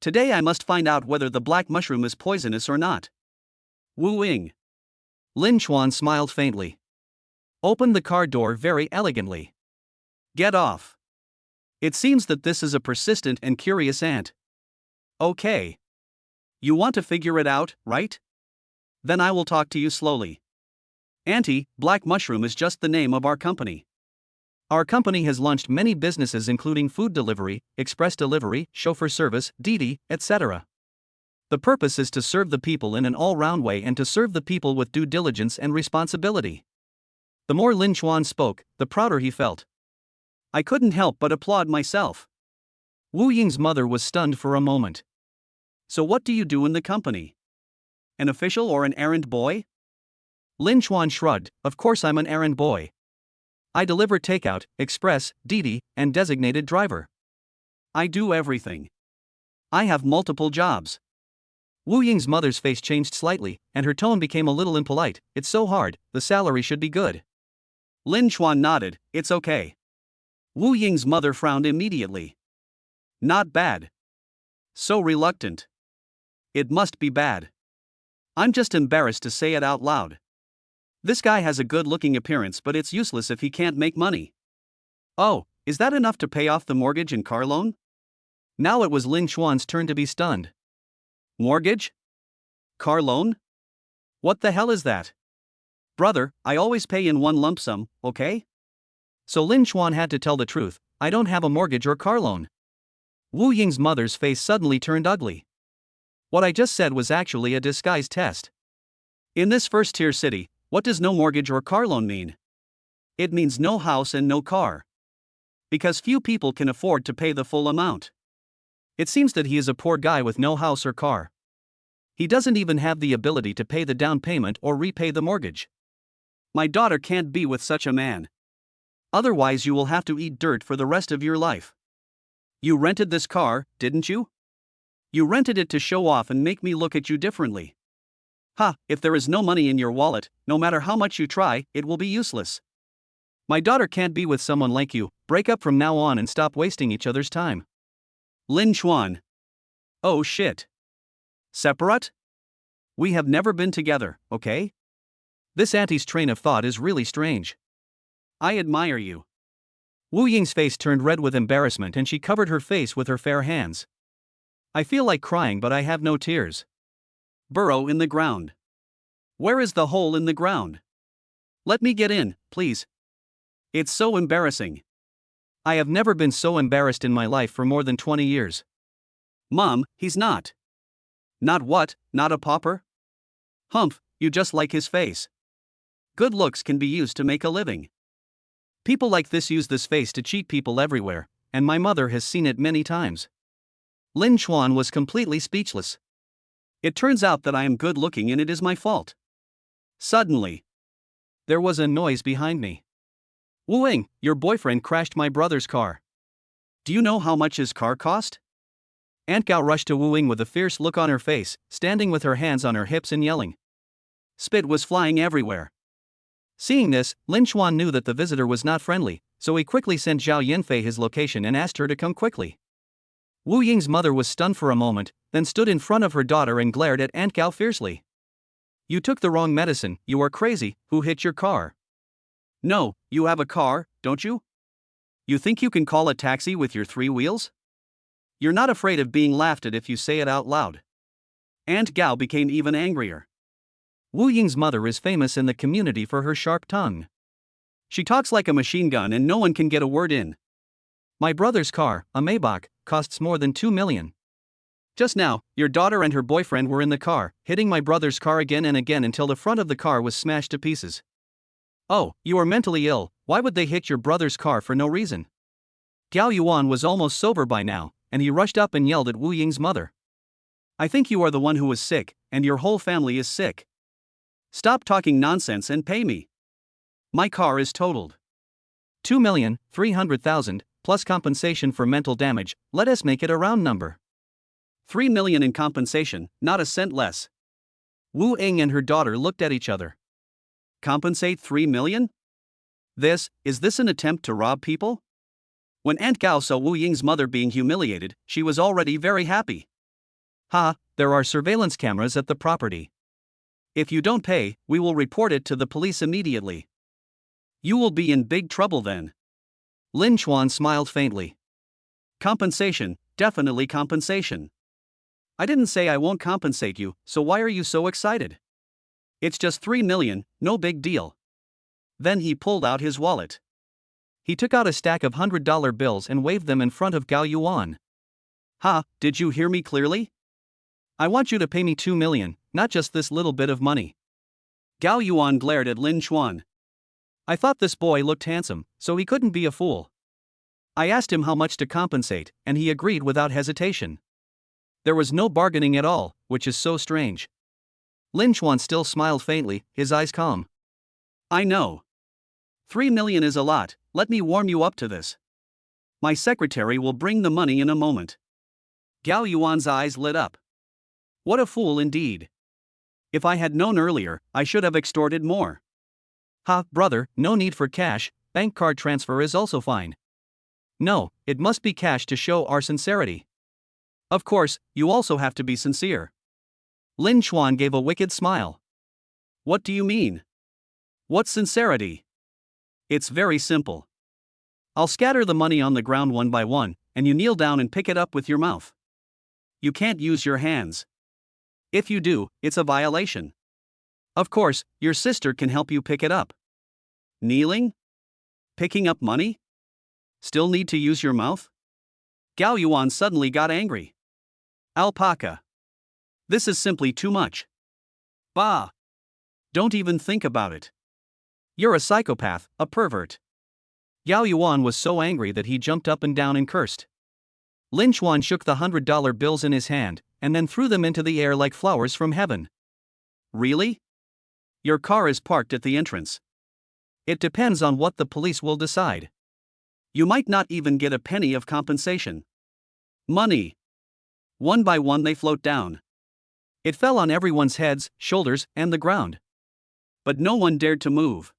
Today I must find out whether the black mushroom is poisonous or not. Wu Ying. Lin Chuan smiled faintly. Opened the car door very elegantly. Get off. It seems that this is a persistent and curious aunt. Okay. You want to figure it out, right? Then I will talk to you slowly. Auntie, Black Mushroom is just the name of our company. Our company has launched many businesses including food delivery, express delivery, chauffeur service, Didi, etc. The purpose is to serve the people in an all-round way and to serve the people with due diligence and responsibility. The more Lin Chuan spoke, the prouder he felt. I couldn't help but applaud myself. Wu Ying's mother was stunned for a moment. So what do you do in the company? An official or an errand boy? Lin Chuan shrugged. Of course I'm an errand boy. I deliver takeout, express, Didi, and designated driver. I do everything. I have multiple jobs. Wu Ying's mother's face changed slightly, and her tone became a little impolite. It's so hard, the salary should be good. Lin Chuan nodded, it's okay. Wu Ying's mother frowned immediately. Not bad. So reluctant. It must be bad. I'm just embarrassed to say it out loud. This guy has a good-looking appearance, but it's useless if he can't make money. Oh, is that enough to pay off the mortgage and car loan? Now it was Lin Chuan's turn to be stunned. Mortgage? Car loan? What the hell is that? Brother, I always pay in one lump sum, okay? So Lin Chuan had to tell the truth. I don't have a mortgage or car loan. Wu Ying's mother's face suddenly turned ugly. What I just said was actually a disguise test. In this first-tier city, what does no mortgage or car loan mean? It means no house and no car. Because few people can afford to pay the full amount. It seems that he is a poor guy with no house or car. He doesn't even have the ability to pay the down payment or repay the mortgage. My daughter can't be with such a man. Otherwise you will have to eat dirt for the rest of your life. You rented this car, didn't you? You rented it to show off and make me look at you differently. Ha, if there is no money in your wallet, no matter how much you try, it will be useless. My daughter can't be with someone like you. Break up from now on and stop wasting each other's time. Lin Chuan. Oh shit. Separate? We have never been together, okay? This auntie's train of thought is really strange. I admire you. Wu Ying's face turned red with embarrassment and she covered her face with her fair hands. I feel like crying but I have no tears. Burrow in the ground. Where is the hole in the ground? Let me get in, please. It's so embarrassing. I have never been so embarrassed in my life for more than 20 years. Mom, he's not. Not what, not a pauper? Humph, you just like his face. Good looks can be used to make a living. People like this use this face to cheat people everywhere, and my mother has seen it many times. Lin Chuan was completely speechless. It turns out that I am good looking and it is my fault. Suddenly, there was a noise behind me. Wu Ying, your boyfriend crashed my brother's car. Do you know how much his car cost? Aunt Gao rushed to Wu Ying with a fierce look on her face, standing with her hands on her hips and yelling. Spit was flying everywhere. Seeing this, Lin Chuan knew that the visitor was not friendly, so he quickly sent Zhao Yinfei his location and asked her to come quickly. Wu Ying's mother was stunned for a moment, then stood in front of her daughter and glared at Aunt Gao fiercely. You took the wrong medicine, you are crazy, who hit your car? No, you have a car, don't you? You think you can call a taxi with your 3 wheels? You're not afraid of being laughed at if you say it out loud. Aunt Gao became even angrier. Wu Ying's mother is famous in the community for her sharp tongue. She talks like a machine gun and no one can get a word in. My brother's car, a Maybach, costs more than 2 million. Just now, your daughter and her boyfriend were in the car, hitting my brother's car again and again until the front of the car was smashed to pieces. Oh, you are mentally ill, why would they hit your brother's car for no reason? Gao Yuan was almost sober by now, and he rushed up and yelled at Wu Ying's mother. I think you are the one who was sick, and your whole family is sick. Stop talking nonsense and pay me. My car is totaled. 2,300,000, plus compensation for mental damage, let us make it a round number. 3 million in compensation, not a cent less. Wu Ying and her daughter looked at each other. Compensate 3 million? Is this an attempt to rob people? When Aunt Gao saw Wu Ying's mother being humiliated, she was already very happy. There are surveillance cameras at the property. If you don't pay, we will report it to the police immediately. You will be in big trouble then. Lin Chuan smiled faintly. Compensation, definitely compensation. I didn't say I won't compensate you, so why are you so excited? It's just 3 million, no big deal. Then he pulled out his wallet. He took out a stack of $100 bills and waved them in front of Gao Yuan. Did you hear me clearly? I want you to pay me 2 million, not just this little bit of money. Gao Yuan glared at Lin Chuan. I thought this boy looked handsome, so he couldn't be a fool. I asked him how much to compensate, and he agreed without hesitation. There was no bargaining at all, which is so strange. Lin Chuan still smiled faintly, his eyes calm. I know. 3 million is a lot, let me warm you up to this. My secretary will bring the money in a moment. Gao Yuan's eyes lit up. What a fool indeed. If I had known earlier, I should have extorted more. Brother, no need for cash, bank card transfer is also fine. No, it must be cash to show our sincerity. Of course, you also have to be sincere. Lin Chuan gave a wicked smile. What do you mean? What sincerity? It's very simple. I'll scatter the money on the ground one by one, and you kneel down and pick it up with your mouth. You can't use your hands. If you do, it's a violation. Of course, your sister can help you pick it up. Kneeling? Picking up money? Still need to use your mouth? Gao Yuan suddenly got angry. Alpaca. This is simply too much. Bah! Don't even think about it. You're a psychopath, a pervert. Gao Yuan was so angry that he jumped up and down and cursed. Lin Chuan shook the $100 bills in his hand, and then threw them into the air like flowers from heaven. Really? Your car is parked at the entrance. It depends on what the police will decide. You might not even get a penny of compensation. Money. One by one they float down. It fell on everyone's heads, shoulders, and the ground. But no one dared to move.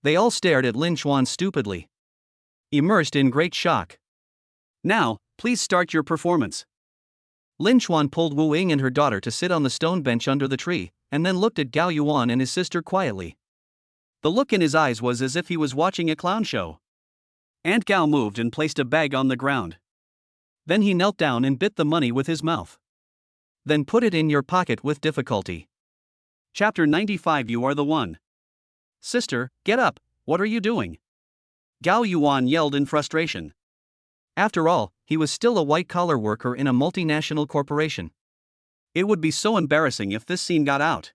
They all stared at Lin Chuan stupidly, immersed in great shock. Now, please start your performance. Lin Chuan pulled Wu Ying and her daughter to sit on the stone bench under the tree, and then looked at Gao Yuan and his sister quietly. The look in his eyes was as if he was watching a clown show. Aunt Gao moved and placed a bag on the ground. Then he knelt down and bit the money with his mouth. Then put it in your pocket with difficulty. Chapter 95. You are the one. Sister, get up, what are you doing? Gao Yuan yelled in frustration. After all, he was still a white-collar worker in a multinational corporation. It would be so embarrassing if this scene got out.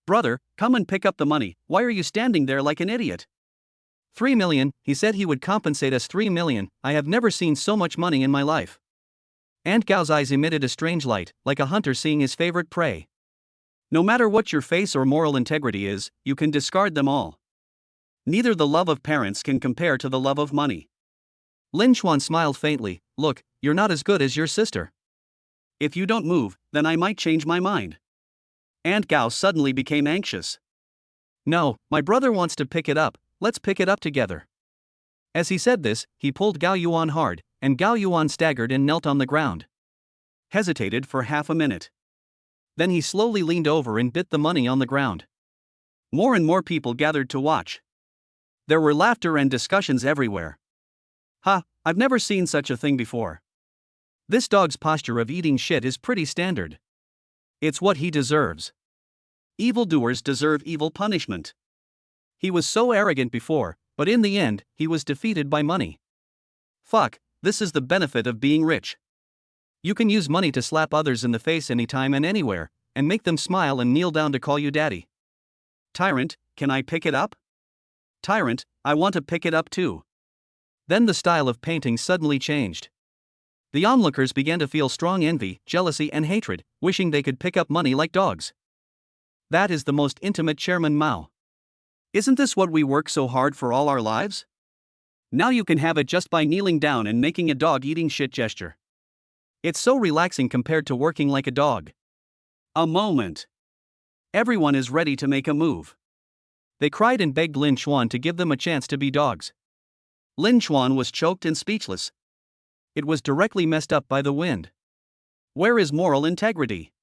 Brother, come and pick up the money, why are you standing there like an idiot? 3 million, he said he would compensate us 3 million, I have never seen so much money in my life. Aunt Gao's eyes emitted a strange light, like a hunter seeing his favorite prey. No matter what your face or moral integrity is, you can discard them all. Neither the love of parents can compare to the love of money. Lin Chuan smiled faintly. Look, you're not as good as your sister. If you don't move, then I might change my mind. Aunt Gao suddenly became anxious. No, my brother wants to pick it up, let's pick it up together. As he said this, he pulled Gao Yuan hard, and Gao Yuan staggered and knelt on the ground. Hesitated for half a minute. Then he slowly leaned over and bit the money on the ground. More and more people gathered to watch. There were laughter and discussions everywhere. Ha, I've never seen such a thing before. This dog's posture of eating shit is pretty standard. It's what he deserves. Evildoers deserve evil punishment. He was so arrogant before, but in the end, he was defeated by money. Fuck, this is the benefit of being rich. You can use money to slap others in the face anytime and anywhere, and make them smile and kneel down to call you daddy. Tyrant, can I pick it up? Tyrant, I want to pick it up too. Then the style of painting suddenly changed. The onlookers began to feel strong envy, jealousy and hatred, wishing they could pick up money like dogs. That is the most intimate Chairman Mao. Isn't this what we work so hard for all our lives? Now you can have it just by kneeling down and making a dog eating shit gesture. It's so relaxing compared to working like a dog. A moment. Everyone is ready to make a move. They cried and begged Lin Chuan to give them a chance to be dogs. Lin Chuan was choked and speechless. It was directly messed up by the wind. Where is moral integrity?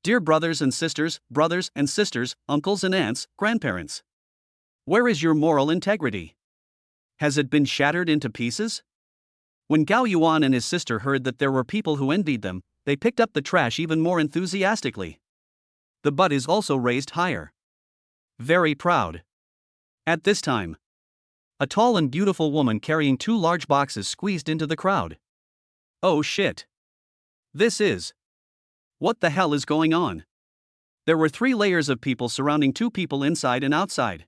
Dear brothers and sisters, uncles and aunts, grandparents. Where is your moral integrity? Has it been shattered into pieces? When Gao Yuan and his sister heard that there were people who envied them, they picked up the trash even more enthusiastically. The butt is also raised higher. Very proud. At this time, a tall and beautiful woman carrying 2 large boxes squeezed into the crowd. Oh shit. This is. What the hell is going on? There were 3 layers of people surrounding 2 people inside and outside.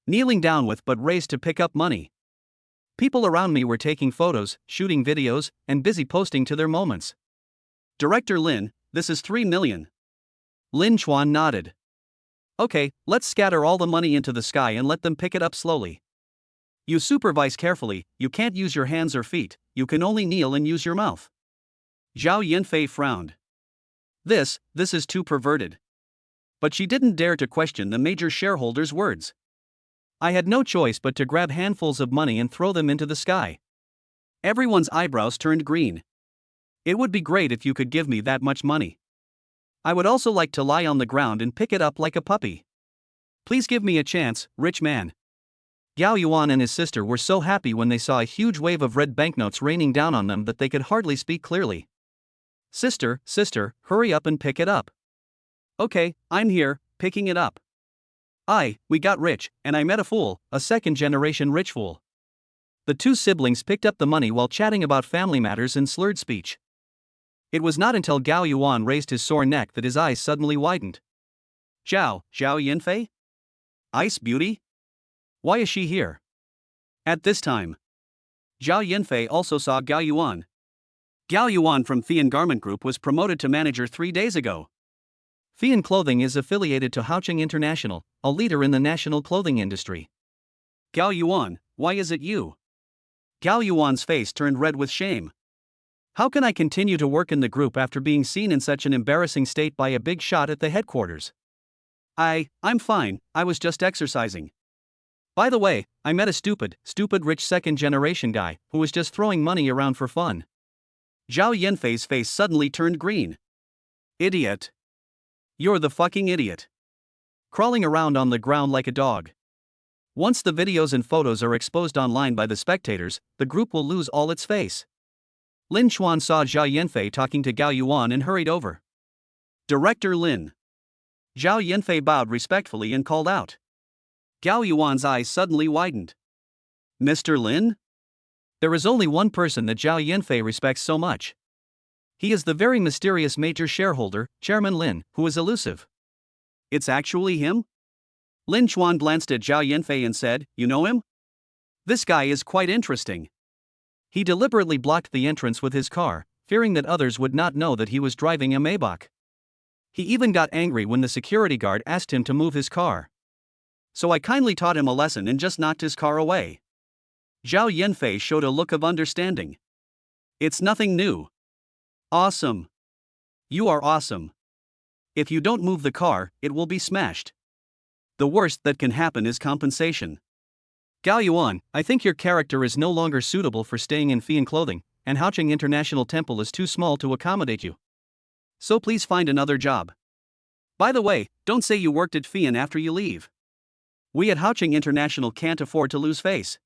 Kneeling down with but raised to pick up money. People around me were taking photos, shooting videos, and busy posting to their moments. Director Lin, this is 3 million. Lin Chuan nodded. Okay, let's scatter all the money into the sky and let them pick it up slowly. You supervise carefully, you can't use your hands or feet, you can only kneel and use your mouth. Zhao Yanfei frowned. This is too perverted. But she didn't dare to question the major shareholder's words. I had no choice but to grab handfuls of money and throw them into the sky. Everyone's eyebrows turned green. It would be great if you could give me that much money. I would also like to lie on the ground and pick it up like a puppy. Please give me a chance, rich man. Gao Yuan and his sister were so happy when they saw a huge wave of red banknotes raining down on them that they could hardly speak clearly. Sister, hurry up and pick it up. Okay, I'm here, picking it up. We got rich, and I met a fool, a second-generation rich fool. The 2 siblings picked up the money while chatting about family matters in slurred speech. It was not until Gao Yuan raised his sore neck that his eyes suddenly widened. Zhao Yanfei? Ice Beauty? Why is she here? At this time, Zhao Yanfei also saw Gao Yuan. Gao Yuan from Fian Garment Group was promoted to manager 3 days ago. Fian Clothing is affiliated to Haocheng International, a leader in the national clothing industry. Gao Yuan, why is it you? Gao Yuan's face turned red with shame. How can I continue to work in the group after being seen in such an embarrassing state by a big shot at the headquarters? I'm fine, I was just exercising. By the way, I met a stupid rich second-generation guy who was just throwing money around for fun. Zhao Yanfei's face suddenly turned green. Idiot. You're the fucking idiot. Crawling around on the ground like a dog. Once the videos and photos are exposed online by the spectators, the group will lose all its face. Lin Chuan saw Zhao Yanfei talking to Gao Yuan and hurried over. Director Lin. Zhao Yanfei bowed respectfully and called out. Gao Yuan's eyes suddenly widened. Mr. Lin? There is only one person that Zhao Yanfei respects so much. He is the very mysterious major shareholder, Chairman Lin, who is elusive. It's actually him? Lin Chuan glanced at Zhao Yanfei and said, You know him? This guy is quite interesting. He deliberately blocked the entrance with his car, fearing that others would not know that he was driving a Maybach. He even got angry when the security guard asked him to move his car. So I kindly taught him a lesson and just knocked his car away. Zhao Yanfei showed a look of understanding. It's nothing new. Awesome. You are awesome. If you don't move the car, it will be smashed. The worst that can happen is compensation. Gao Yuan, I think your character is no longer suitable for staying in Fian clothing, and Haocheng International Temple is too small to accommodate you. So please find another job. By the way, don't say you worked at Fian after you leave. We at Haocheng International can't afford to lose face.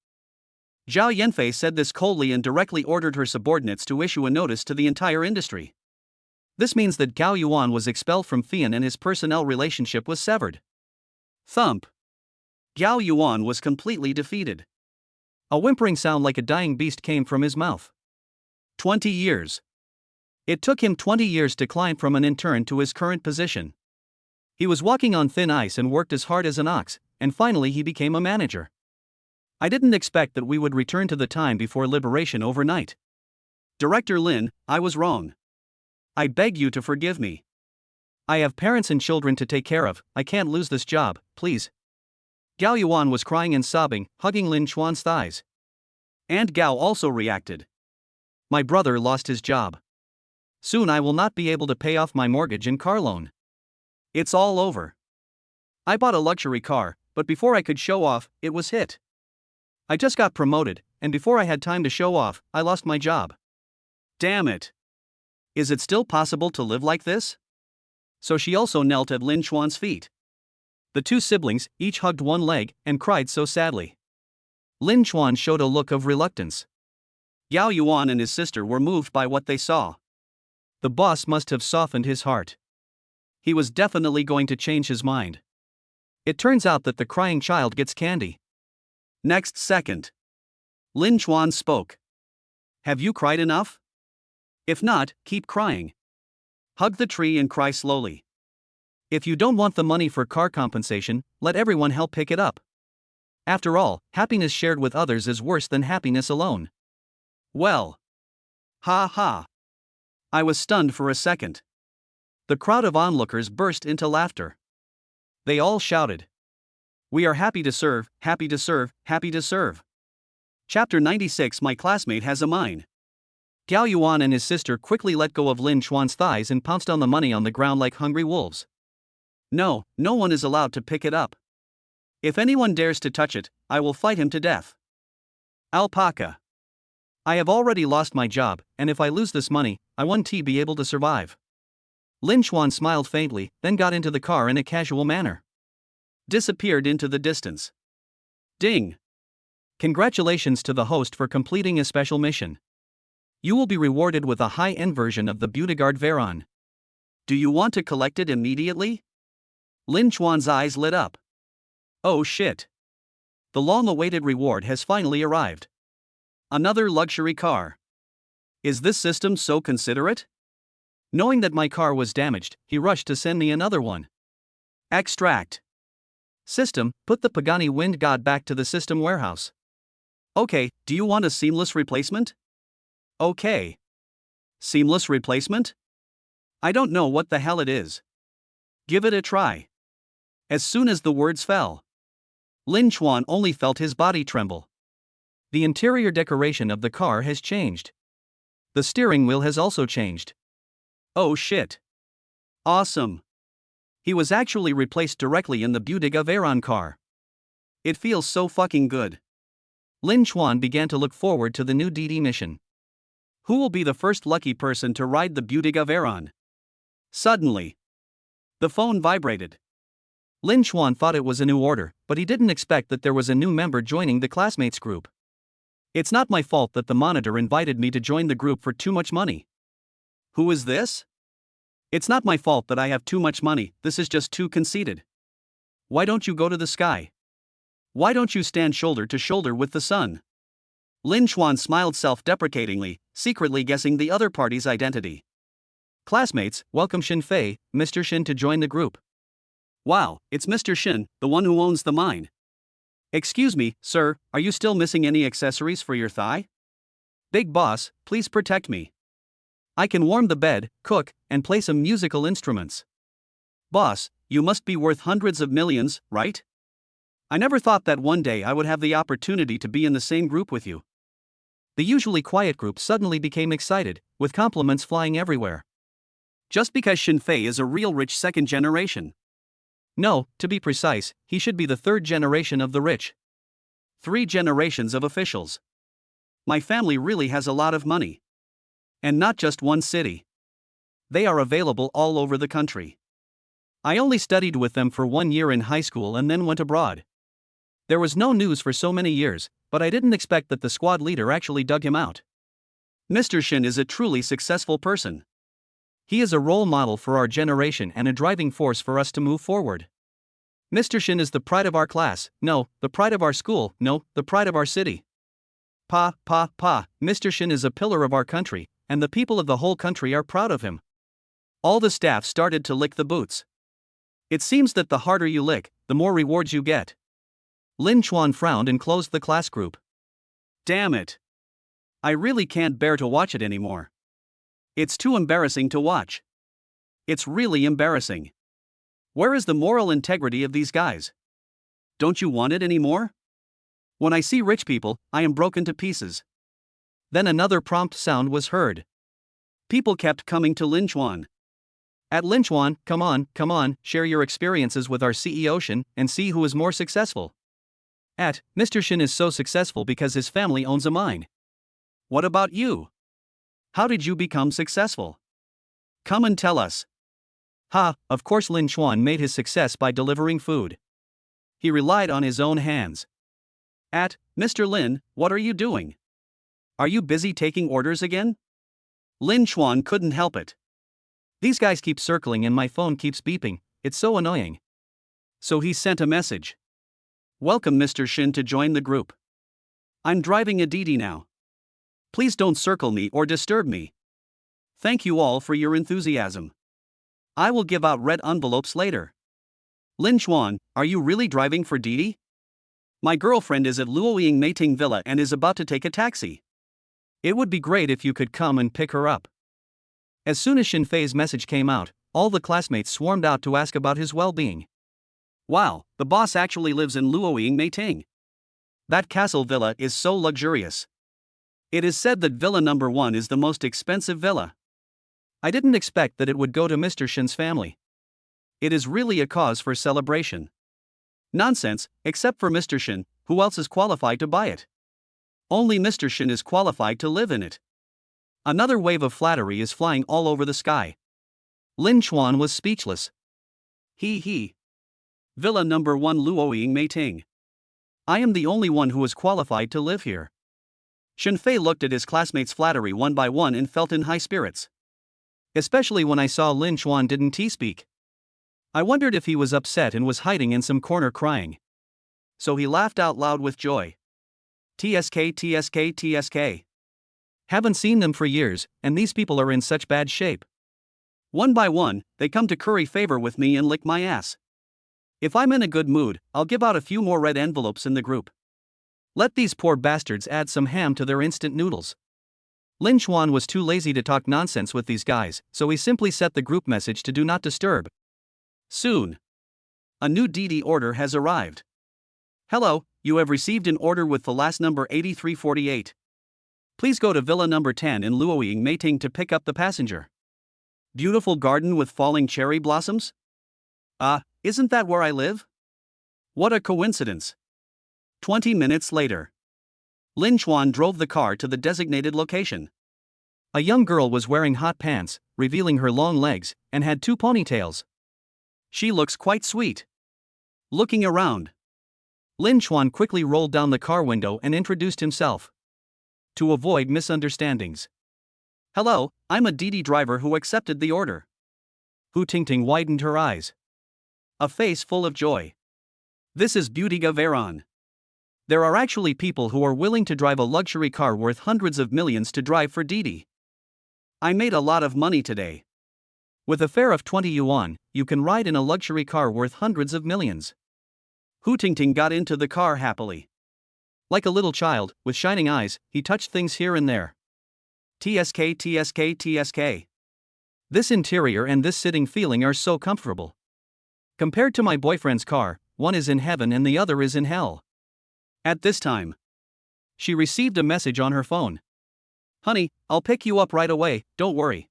Zhao Yanfei said this coldly and directly ordered her subordinates to issue a notice to the entire industry. This means that Gao Yuan was expelled from Fian and his personnel relationship was severed. Thump. Gao Yuan was completely defeated. A whimpering sound like a dying beast came from his mouth. 20 years. It took him 20 years to climb from an intern to his current position. He was walking on thin ice and worked as hard as an ox, and finally he became a manager. I didn't expect that we would return to the time before liberation overnight. Director Lin, I was wrong. I beg you to forgive me. I have parents and children to take care of, I can't lose this job, please. Gao Yuan was crying and sobbing, hugging Lin Chuan's thighs. And Gao also reacted. My brother lost his job. Soon I will not be able to pay off my mortgage and car loan. It's all over. I bought a luxury car, but before I could show off, it was hit. I just got promoted, and before I had time to show off, I lost my job. Damn it. Is it still possible to live like this? So she also knelt at Lin Chuan's feet. The two siblings each hugged one leg and cried so sadly. Lin Chuan showed a look of reluctance. Gao Yuan and his sister were moved by what they saw. The boss must have softened his heart. He was definitely going to change his mind. It turns out that the crying child gets candy. Next second. Lin Chuan spoke. Have you cried enough? If not, keep crying. Hug the tree and cry slowly. If you don't want the money for car compensation, let everyone help pick it up. After all, happiness shared with others is worse than happiness alone. Well. Ha ha. I was stunned for a second. The crowd of onlookers burst into laughter. They all shouted. We are happy to serve, happy to serve, happy to serve. Chapter 96 My classmate has a mine. Gao Yuan and his sister quickly let go of Lin Chuan's thighs and pounced on the money on the ground like hungry wolves. No, no one is allowed to pick it up. If anyone dares to touch it, I will fight him to death. Alpaca. I have already lost my job, and if I lose this money, I won't be able to survive. Lin Chuan smiled faintly, then got into the car in a casual manner. Disappeared into the distance. Ding. Congratulations to the host for completing a special mission. You will be rewarded with a high-end version of the Beautyguard Veron. Do you want to collect it immediately? Lin Chuan's eyes lit up. Oh shit. The long-awaited reward has finally arrived. Another luxury car. Is this system so considerate? Knowing that my car was damaged, he rushed to send me another one. Extract. System, put the Pagani Wind God back to the system warehouse. Okay, do you want a seamless replacement? Okay. Seamless replacement? I don't know what the hell it is. Give it a try. As soon as the words fell, Lin Chuan only felt his body tremble. The interior decoration of the car has changed. The steering wheel has also changed. Oh shit. Awesome. He was actually replaced directly in the Beautyguard Veron car. It feels so fucking good. Lin Chuan began to look forward to the new DD mission. Who will be the first lucky person to ride the Beautyguard Veron? Suddenly, the phone vibrated. Lin Chuan thought it was a new order, but he didn't expect that there was a new member joining the classmates group. It's not my fault that the monitor invited me to join the group for too much money. Who is this? It's not my fault that I have too much money, this is just too conceited. Why don't you go to the sky? Why don't you stand shoulder to shoulder with the sun? Lin Chuan smiled self-deprecatingly, secretly guessing the other party's identity. Classmates, welcome Shin Fei, Mr. Shin to join the group. Wow, it's Mr. Shin, the one who owns the mine. Excuse me, sir, are you still missing any accessories for your thigh? Big boss, please protect me. I can warm the bed, cook, and play some musical instruments. Boss, you must be worth hundreds of millions, right? I never thought that one day I would have the opportunity to be in the same group with you. The usually quiet group suddenly became excited, with compliments flying everywhere. Just because Shin Fei is a real rich second generation. No, to be precise, he should be the third generation of the rich. 3 generations of officials. My family really has a lot of money. And not just one city. They are available all over the country. I only studied with them for 1 year in high school and then went abroad. There was no news for so many years, but I didn't expect that the squad leader actually dug him out. Mr. Shin is a truly successful person. He is a role model for our generation and a driving force for us to move forward. Mr. Shin is the pride of our class, no, the pride of our school, no, the pride of our city. Pa, Mr. Shin is a pillar of our country, and the people of the whole country are proud of him. All the staff started to lick the boots. It seems that the harder you lick, the more rewards you get. Lin Chuan frowned and closed the class group. Damn it. I really can't bear to watch it anymore. It's too embarrassing to watch. It's really embarrassing. Where is the moral integrity of these guys? Don't you want it anymore? When I see rich people, I am broken to pieces. Then another prompt sound was heard. People kept coming to Lin Chuan. At Lin Chuan, come on, share your experiences with our CEO Shin and see who is more successful. At, Mr. Shin is so successful because his family owns a mine. What about you? How did you become successful? Come and tell us. Ha, of course Lin Chuan made his success by delivering food. He relied on his own hands. At, Mr. Lin, what are you doing? Are you busy taking orders again? Lin Chuan couldn't help it. These guys keep circling and my phone keeps beeping, it's so annoying. So he sent a message. Welcome Mr. Shin to join the group. I'm driving a Didi now. Please don't circle me or disturb me. Thank you all for your enthusiasm. I will give out red envelopes later. Lin Chuan, are you really driving for Didi? My girlfriend is at Luoying Meiting Villa and is about to take a taxi. It would be great if you could come and pick her up. As soon as Shin Fei's message came out, all the classmates swarmed out to ask about his well-being. Wow, the boss actually lives in Luoying Meiting. That castle villa is so luxurious. It is said that villa number 1 is the most expensive villa. I didn't expect that it would go to Mr. Shin's family. It is really a cause for celebration. Nonsense, except for Mr. Shin, who else is qualified to buy it? Only Mr. Shin is qualified to live in it. Another wave of flattery is flying all over the sky. Lin Chuan was speechless. He. Villa number 1 Luoying Meiting. I am the only one who is qualified to live here. Shin Fei looked at his classmates' flattery one by one and felt in high spirits. Especially when I saw Lin Chuan didn't speak. I wondered if he was upset and was hiding in some corner crying. So he laughed out loud with joy. TSK. Haven't seen them for years, and these people are in such bad shape. One by one, they come to curry favor with me and lick my ass. If I'm in a good mood, I'll give out a few more red envelopes in the group. Let these poor bastards add some ham to their instant noodles. Lin Chuan was too lazy to talk nonsense with these guys, so he simply set the group message to do not disturb. Soon. A new Didi order has arrived. Hello, you have received an order with the last number 8348. Please go to Villa number 10 in Luoying Meiting to pick up the passenger. Beautiful garden with falling cherry blossoms? Isn't that where I live? What a coincidence. 20 minutes later. Lin Chuan drove the car to the designated location. A young girl was wearing hot pants, revealing her long legs, and had 2 ponytails. She looks quite sweet. Looking around, Lin Chuan quickly rolled down the car window and introduced himself. To avoid misunderstandings. Hello, I'm a Didi driver who accepted the order. Hu Tingting widened her eyes. A face full of joy. This is Beautyga Veron. There are actually people who are willing to drive a luxury car worth hundreds of millions to drive for Didi. I made a lot of money today. With a fare of 20 yuan, you can ride in a luxury car worth hundreds of millions. Hu Tingting got into the car happily. Like a little child, with shining eyes, he touched things here and there. TSK, TSK, TSK. This interior and this sitting feeling are so comfortable. Compared to my boyfriend's car, one is in heaven and the other is in hell. At this time, she received a message on her phone. Honey, I'll pick you up right away, don't worry.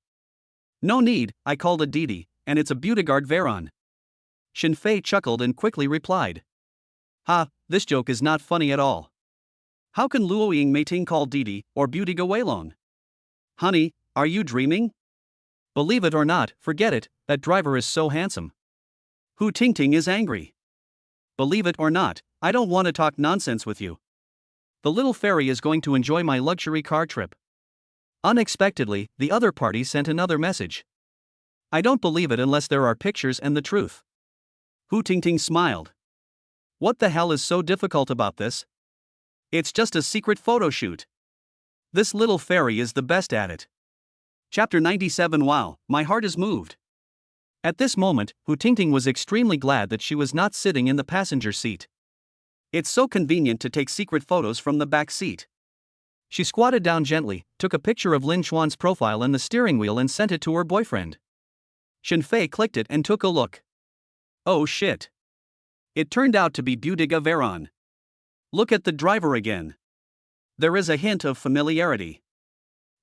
No need, I called a Didi, and it's a Beautyguard Veron. Shenfei chuckled and quickly replied. Ha, this joke is not funny at all. How can Luoying Meiting call Didi, or Beautyga Weilong? Honey, are you dreaming? Believe it or not, forget it, that driver is so handsome. Hu Tingting is angry. Believe it or not, I don't want to talk nonsense with you. The little fairy is going to enjoy my luxury car trip. Unexpectedly, the other party sent another message. I don't believe it unless there are pictures and the truth. Hu Tingting smiled. What the hell is so difficult about this? It's just a secret photo shoot. This little fairy is the best at it. Chapter 97. Wow, my heart is moved. At this moment, Hu Tingting was extremely glad that she was not sitting in the passenger seat. It's so convenient to take secret photos from the back seat. She squatted down gently, took a picture of Lin Xuan's profile and the steering wheel and sent it to her boyfriend. Shenfei clicked it and took a look. Oh shit. It turned out to be Beautyga Veron. Look at the driver again. There is a hint of familiarity.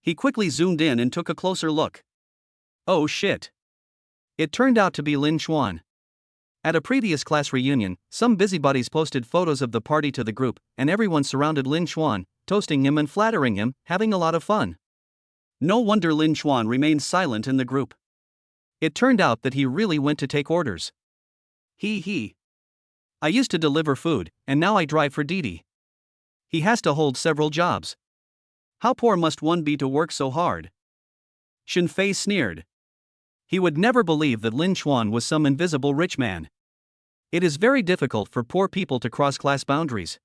He quickly zoomed in and took a closer look. Oh shit. It turned out to be Lin Xuan. At a previous class reunion, some busybodies posted photos of the party to the group, and everyone surrounded Lin Xuan, toasting him and flattering him, having a lot of fun. No wonder Lin Xuan remained silent in the group. It turned out that he really went to take orders. He. I used to deliver food, and now I drive for Didi. He has to hold several jobs. How poor must one be to work so hard? Shenfei sneered. He would never believe that Lin Xuan was some invisible rich man. It is very difficult for poor people to cross class boundaries.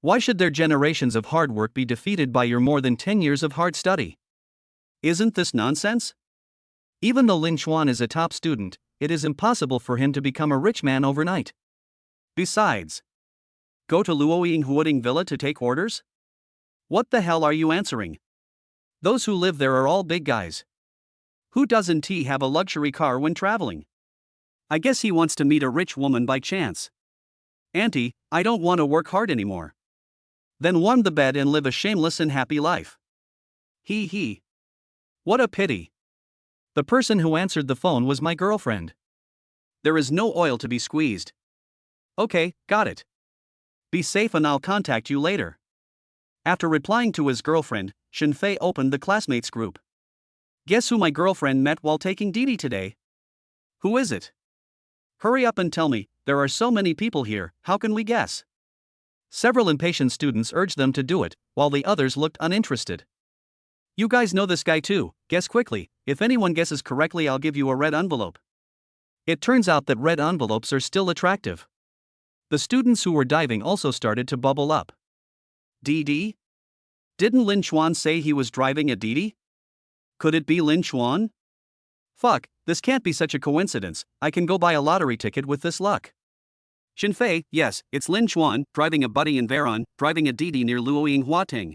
Why should their generations of hard work be defeated by your more than 10 years of hard study? Isn't this nonsense? Even though Lin Xuan is a top student, it is impossible for him to become a rich man overnight. Besides, go to Luoying Huoding Villa to take orders? What the hell are you answering? Those who live there are all big guys. Who doesn't he have a luxury car when traveling? I guess he wants to meet a rich woman by chance. Auntie, I don't want to work hard anymore. Then warm the bed and live a shameless and happy life. He. What a pity. The person who answered the phone was my girlfriend. There is no oil to be squeezed. Okay, got it. Be safe and I'll contact you later. After replying to his girlfriend, Shenfei opened the classmates group. Guess who my girlfriend met while taking Didi today? Who is it? Hurry up and tell me, there are so many people here, how can we guess? Several impatient students urged them to do it, while the others looked uninterested. You guys know this guy too, guess quickly, if anyone guesses correctly I'll give you a red envelope. It turns out that red envelopes are still attractive. The students who were diving also started to bubble up. Didi? Didn't Lin Xuan say he was driving a Didi? Could it be Lin Xuan? Fuck, this can't be such a coincidence, I can go buy a lottery ticket with this luck. Shenfei, yes, it's Lin Xuan, driving a buddy in Veron, driving a Didi near Luoying Huating.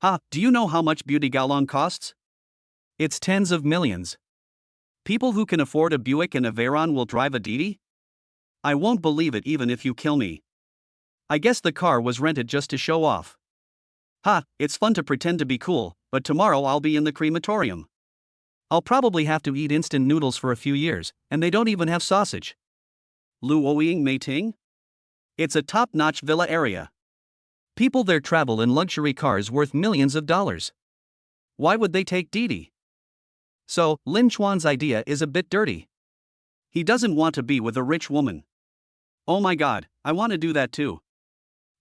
Ha, do you know how much Beauty Galong costs? It's tens of millions. People who can afford a Buick and a Veron will drive a Didi? I won't believe it even if you kill me. I guess the car was rented just to show off. Ha, it's fun to pretend to be cool, but tomorrow I'll be in the crematorium. I'll probably have to eat instant noodles for a few years, and they don't even have sausage. Luoying Meiting? It's a top-notch villa area. People there travel in luxury cars worth millions of dollars. Why would they take Didi? So, Lin Xuan's idea is a bit dirty. He doesn't want to be with a rich woman. Oh my god, I want to do that too.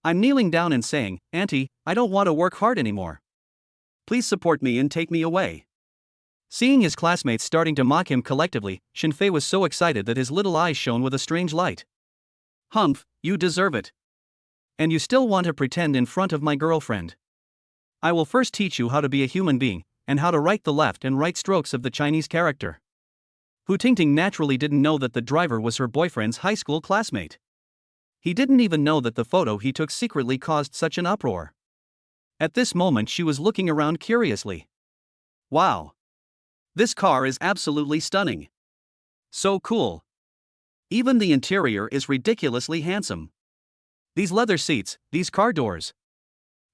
I'm kneeling down and saying, Auntie, I don't want to work hard anymore. Please support me and take me away. Seeing his classmates starting to mock him collectively, Shinfei was so excited that his little eyes shone with a strange light. Humph, you deserve it. And you still want to pretend in front of my girlfriend? I will first teach you how to be a human being, and how to write the left and right strokes of the Chinese character. Hu Tingting naturally didn't know that the driver was her boyfriend's high school classmate. He didn't even know that the photo he took secretly caused such an uproar. At this moment she was looking around curiously. Wow. This car is absolutely stunning. So cool. Even the interior is ridiculously handsome. These leather seats, these car doors.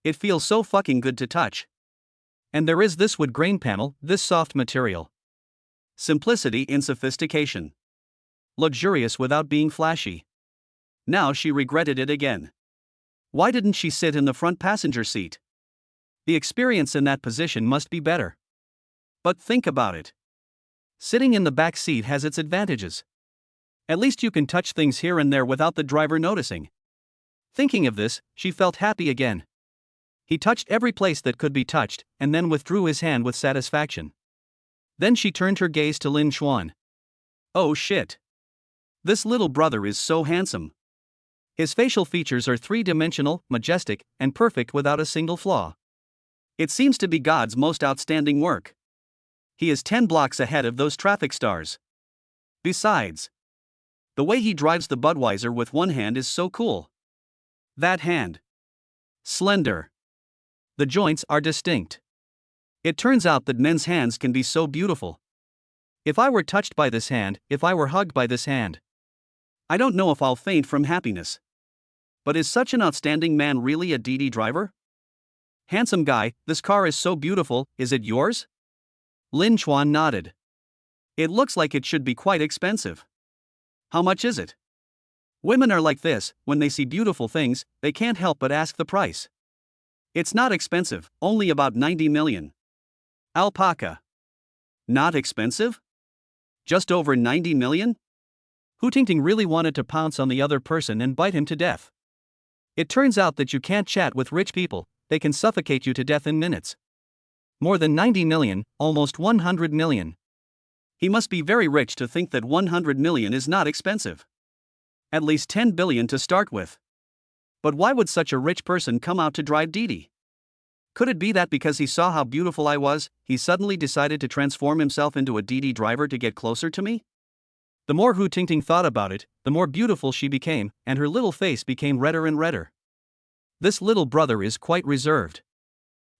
It feels so fucking good to touch. And there is this wood grain panel, this soft material. Simplicity in sophistication. Luxurious without being flashy. Now she regretted it again. Why didn't she sit in the front passenger seat? The experience in that position must be better. But think about it. Sitting in the back seat has its advantages. At least you can touch things here and there without the driver noticing. Thinking of this, she felt happy again. He touched every place that could be touched, and then withdrew his hand with satisfaction. Then she turned her gaze to Lin Xuan. Oh shit. This little brother is so handsome. His facial features are three-dimensional, majestic, and perfect without a single flaw. It seems to be God's most outstanding work. He is 10 blocks ahead of those traffic stars. Besides, the way he drives the Budweiser with one hand is so cool. That hand. Slender. The joints are distinct. It turns out that men's hands can be so beautiful. If I were touched by this hand, if I were hugged by this hand, I don't know if I'll faint from happiness. But is such an outstanding man really a Didi driver? Handsome guy, this car is so beautiful, is it yours? Lin Xuan nodded. It looks like it should be quite expensive. How much is it? Women are like this, when they see beautiful things, they can't help but ask the price. It's not expensive, only about 90 million. Alpaca. Not expensive? Just over 90 million? Hu Tingting really wanted to pounce on the other person and bite him to death. It turns out that you can't chat with rich people, they can suffocate you to death in minutes. More than 90 million, almost 100 million. He must be very rich to think that 100 million is not expensive. At least 10 billion to start with. But why would such a rich person come out to drive Didi? Could it be that because he saw how beautiful I was, he suddenly decided to transform himself into a Didi driver to get closer to me? The more Hu Tingting thought about it, the more beautiful she became, and her little face became redder and redder. This little brother is quite reserved.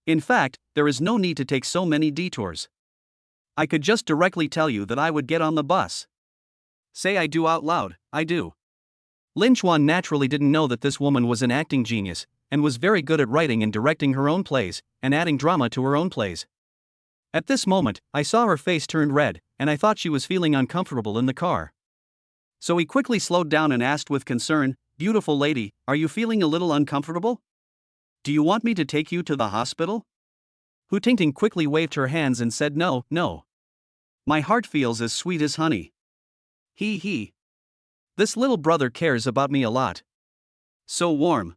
In fact, there is no need to take so many detours. I could just directly tell you that I would get on the bus. Say I do out loud, I do. Lin Xuan naturally didn't know that this woman was an acting genius, and was very good at writing and directing her own plays, and adding drama to her own plays. At this moment, I saw her face turned red, and I thought she was feeling uncomfortable in the car. So he quickly slowed down and asked with concern, "Beautiful lady, are you feeling a little uncomfortable? Do you want me to take you to the hospital?" Hu Tingting quickly waved her hands and said no, no. My heart feels as sweet as honey. He. This little brother cares about me a lot. So warm.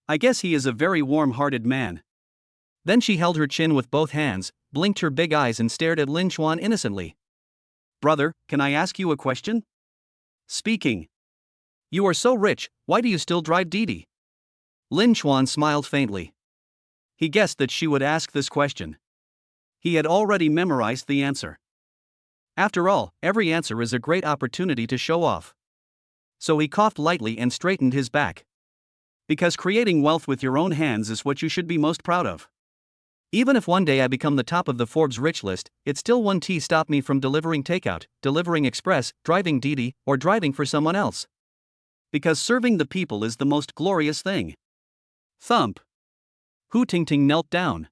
I guess he is a very warm-hearted man. Then she held her chin with both hands, blinked her big eyes and stared at Lin Xuan innocently. Brother, can I ask you a question? Speaking. You are so rich, why do you still drive Didi? Lin Xuan smiled faintly. He guessed that she would ask this question. He had already memorized the answer. After all, every answer is a great opportunity to show off. So he coughed lightly and straightened his back. Because creating wealth with your own hands is what you should be most proud of. Even if one day I become the top of the Forbes rich list, it still won't stop me from delivering takeout, delivering express, driving Didi, or driving for someone else. Because serving the people is the most glorious thing. Thump. Hu Tingting knelt down.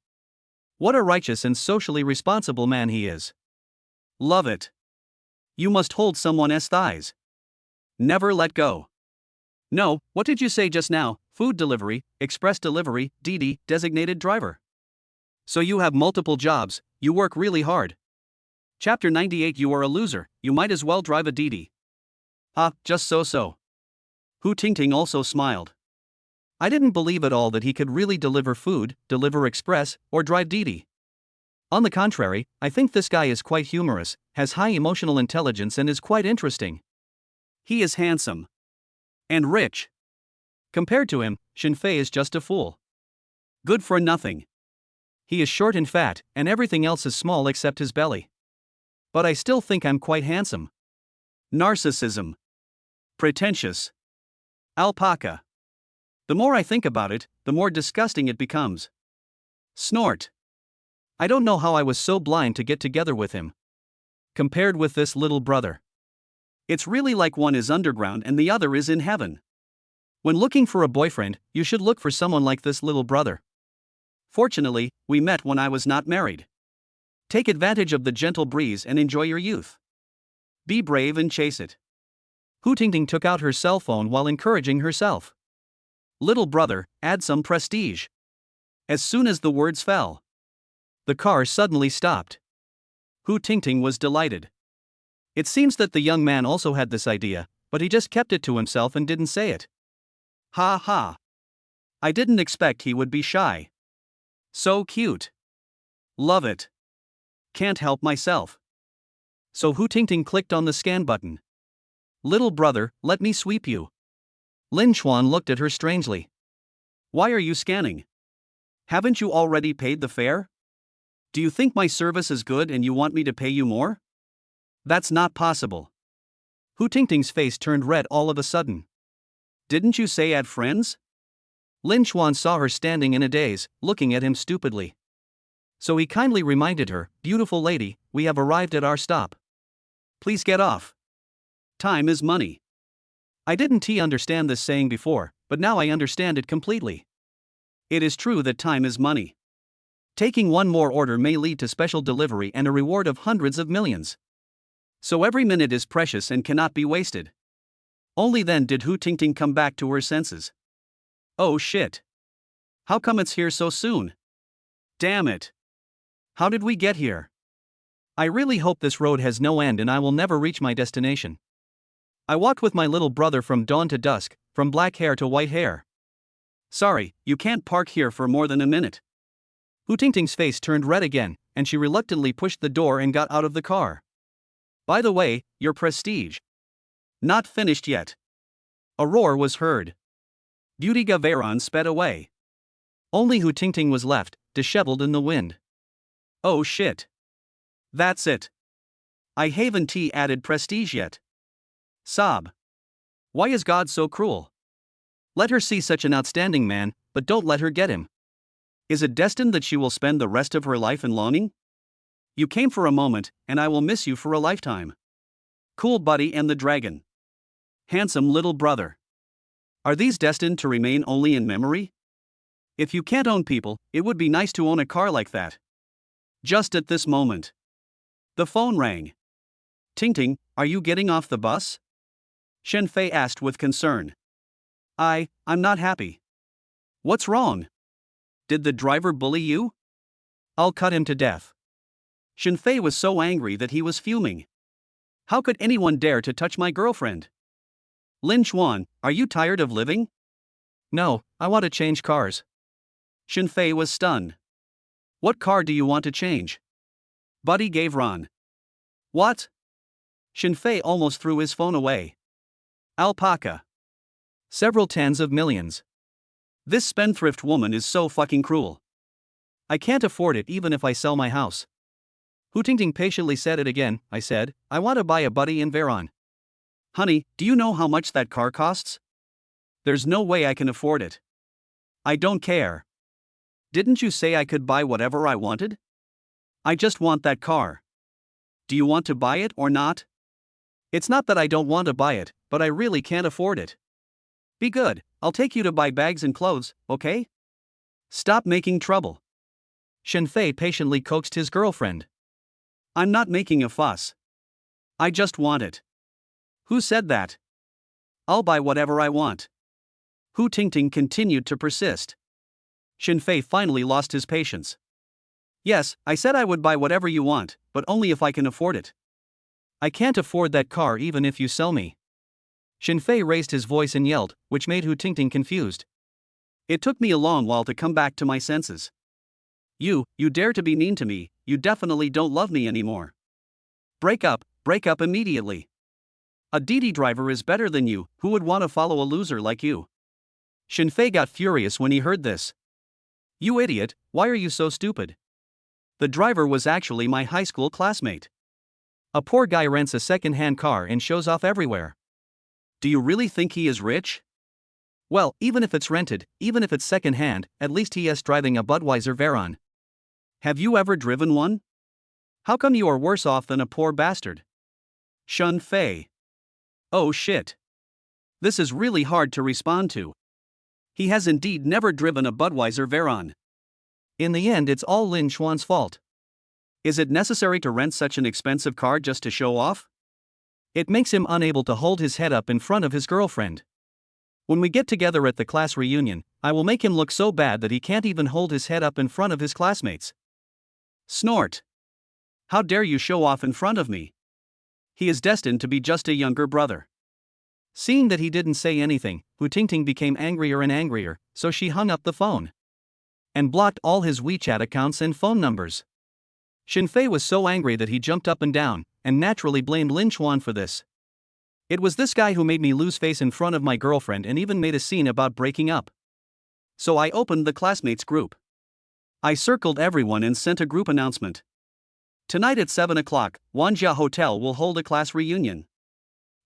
What a righteous and socially responsible man he is. Love it. You must hold someone's thighs. Never let go. No, what did you say just now? Food delivery, express delivery, Didi, designated driver. So you have multiple jobs, you work really hard. Chapter 98. You are a loser, you might as well drive a Didi. Just so. Hu Tingting also smiled. I didn't believe at all that he could really deliver food, deliver express, or drive Didi. On the contrary, I think this guy is quite humorous, has high emotional intelligence and is quite interesting. He is handsome. And rich. Compared to him, Shenfei is just a fool. Good for nothing. He is short and fat, and everything else is small except his belly. But I still think I'm quite handsome. Narcissism. Pretentious. Alpaca. The more I think about it, the more disgusting it becomes. Snort. I don't know how I was so blind to get together with him. Compared with this little brother. It's really like one is underground and the other is in heaven. When looking for a boyfriend, you should look for someone like this little brother. Fortunately, we met when I was not married. Take advantage of the gentle breeze and enjoy your youth. Be brave and chase it. Hu Tingting took out her cell phone while encouraging herself. Little brother, add some prestige. As soon as the words fell, the car suddenly stopped. Hu Tingting was delighted. It seems that the young man also had this idea, but he just kept it to himself and didn't say it. Ha ha. I didn't expect he would be shy. So cute. Love it. Can't help myself. So Hu Tingting clicked on the scan button. Little brother, let me sweep you. Lin Chuan looked at her strangely. Why are you scanning? Haven't you already paid the fare? Do you think my service is good and you want me to pay you more? That's not possible. Hu Tingting's face turned red all of a sudden. Didn't you say add friends? Lin Chuan saw her standing in a daze, looking at him stupidly. So he kindly reminded her, beautiful lady, we have arrived at our stop. Please get off. Time is money. I didn't understand this saying before, but now I understand it completely. It is true that time is money. Taking one more order may lead to special delivery and a reward of hundreds of millions. So every minute is precious and cannot be wasted. Only then did Hu Tingting come back to her senses. Oh shit. How come it's here so soon? Damn it. How did we get here? I really hope this road has no end and I will never reach my destination. I walked with my little brother from dawn to dusk, from black hair to white hair. Sorry, you can't park here for more than a minute. Hu Tingting's face turned red again, and she reluctantly pushed the door and got out of the car. By the way, your prestige. Not finished yet. A roar was heard. Beauty Gavaron sped away. Only Hu Tingting was left, disheveled in the wind. Oh shit. That's it. I haven't added prestige yet. Sob. Why is God so cruel? Let her see such an outstanding man, but don't let her get him. Is it destined that she will spend the rest of her life in longing? You came for a moment, and I will miss you for a lifetime. Cool Buddy and the Dragon. Handsome little brother. Are these destined to remain only in memory? If you can't own people, it would be nice to own a car like that. Just at this moment. The phone rang. Tingting, are you getting off the bus? Shenfei asked with concern. I'm not happy. What's wrong? Did the driver bully you? I'll cut him to death. Shenfei was so angry that he was fuming. How could anyone dare to touch my girlfriend? Lin Chuan, are you tired of living? No, I want to change cars. Shenfei was stunned. What car do you want to change? Buddy gave Ron. What? Shenfei almost threw his phone away. Alpaca. Several tens of millions. This spendthrift woman is so fucking cruel. I can't afford it even if I sell my house. Hu Tingting patiently said it again. I said, I want to buy a Buddy in Veyron. Honey, do you know how much that car costs? There's no way I can afford it. I don't care. Didn't you say I could buy whatever I wanted? I just want that car. Do you want to buy it or not? It's not that I don't want to buy it, but I really can't afford it. Be good, I'll take you to buy bags and clothes, okay? Stop making trouble. Shenfei patiently coaxed his girlfriend. I'm not making a fuss. I just want it. Who said that? I'll buy whatever I want. Hu Tingting continued to persist. Shenfei finally lost his patience. Yes, I said I would buy whatever you want, but only if I can afford it. I can't afford that car even if you sell me. Shenfei raised his voice and yelled, which made Hu Tingting confused. It took me a long while to come back to my senses. You dare to be mean to me, you definitely don't love me anymore. Break up immediately. A Didi driver is better than you, who would want to follow a loser like you? Shinfei got furious when he heard this. You idiot, why are you so stupid? The driver was actually my high school classmate. A poor guy rents a second-hand car and shows off everywhere. Do you really think he is rich? Well, even if it's rented, even if it's second-hand, at least he is driving a Budweiser Veyron. Have you ever driven one? How come you are worse off than a poor bastard? Shun Fei. Oh shit. This is really hard to respond to. He has indeed never driven a Budweiser Veyron. In the end, it's all Lin Xuan's fault. Is it necessary to rent such an expensive car just to show off? It makes him unable to hold his head up in front of his girlfriend. When we get together at the class reunion, I will make him look so bad that he can't even hold his head up in front of his classmates. Snort. How dare you show off in front of me? He is destined to be just a younger brother. Seeing that he didn't say anything, Hu Tingting became angrier and angrier, so she hung up the phone and blocked all his WeChat accounts and phone numbers. Shinfei was so angry that he jumped up and down, and naturally blamed Lin Xuan for this. It was this guy who made me lose face in front of my girlfriend and even made a scene about breaking up. So I opened the classmates group. I circled everyone and sent a group announcement. Tonight at 7 o'clock, Wanjia Hotel will hold a class reunion.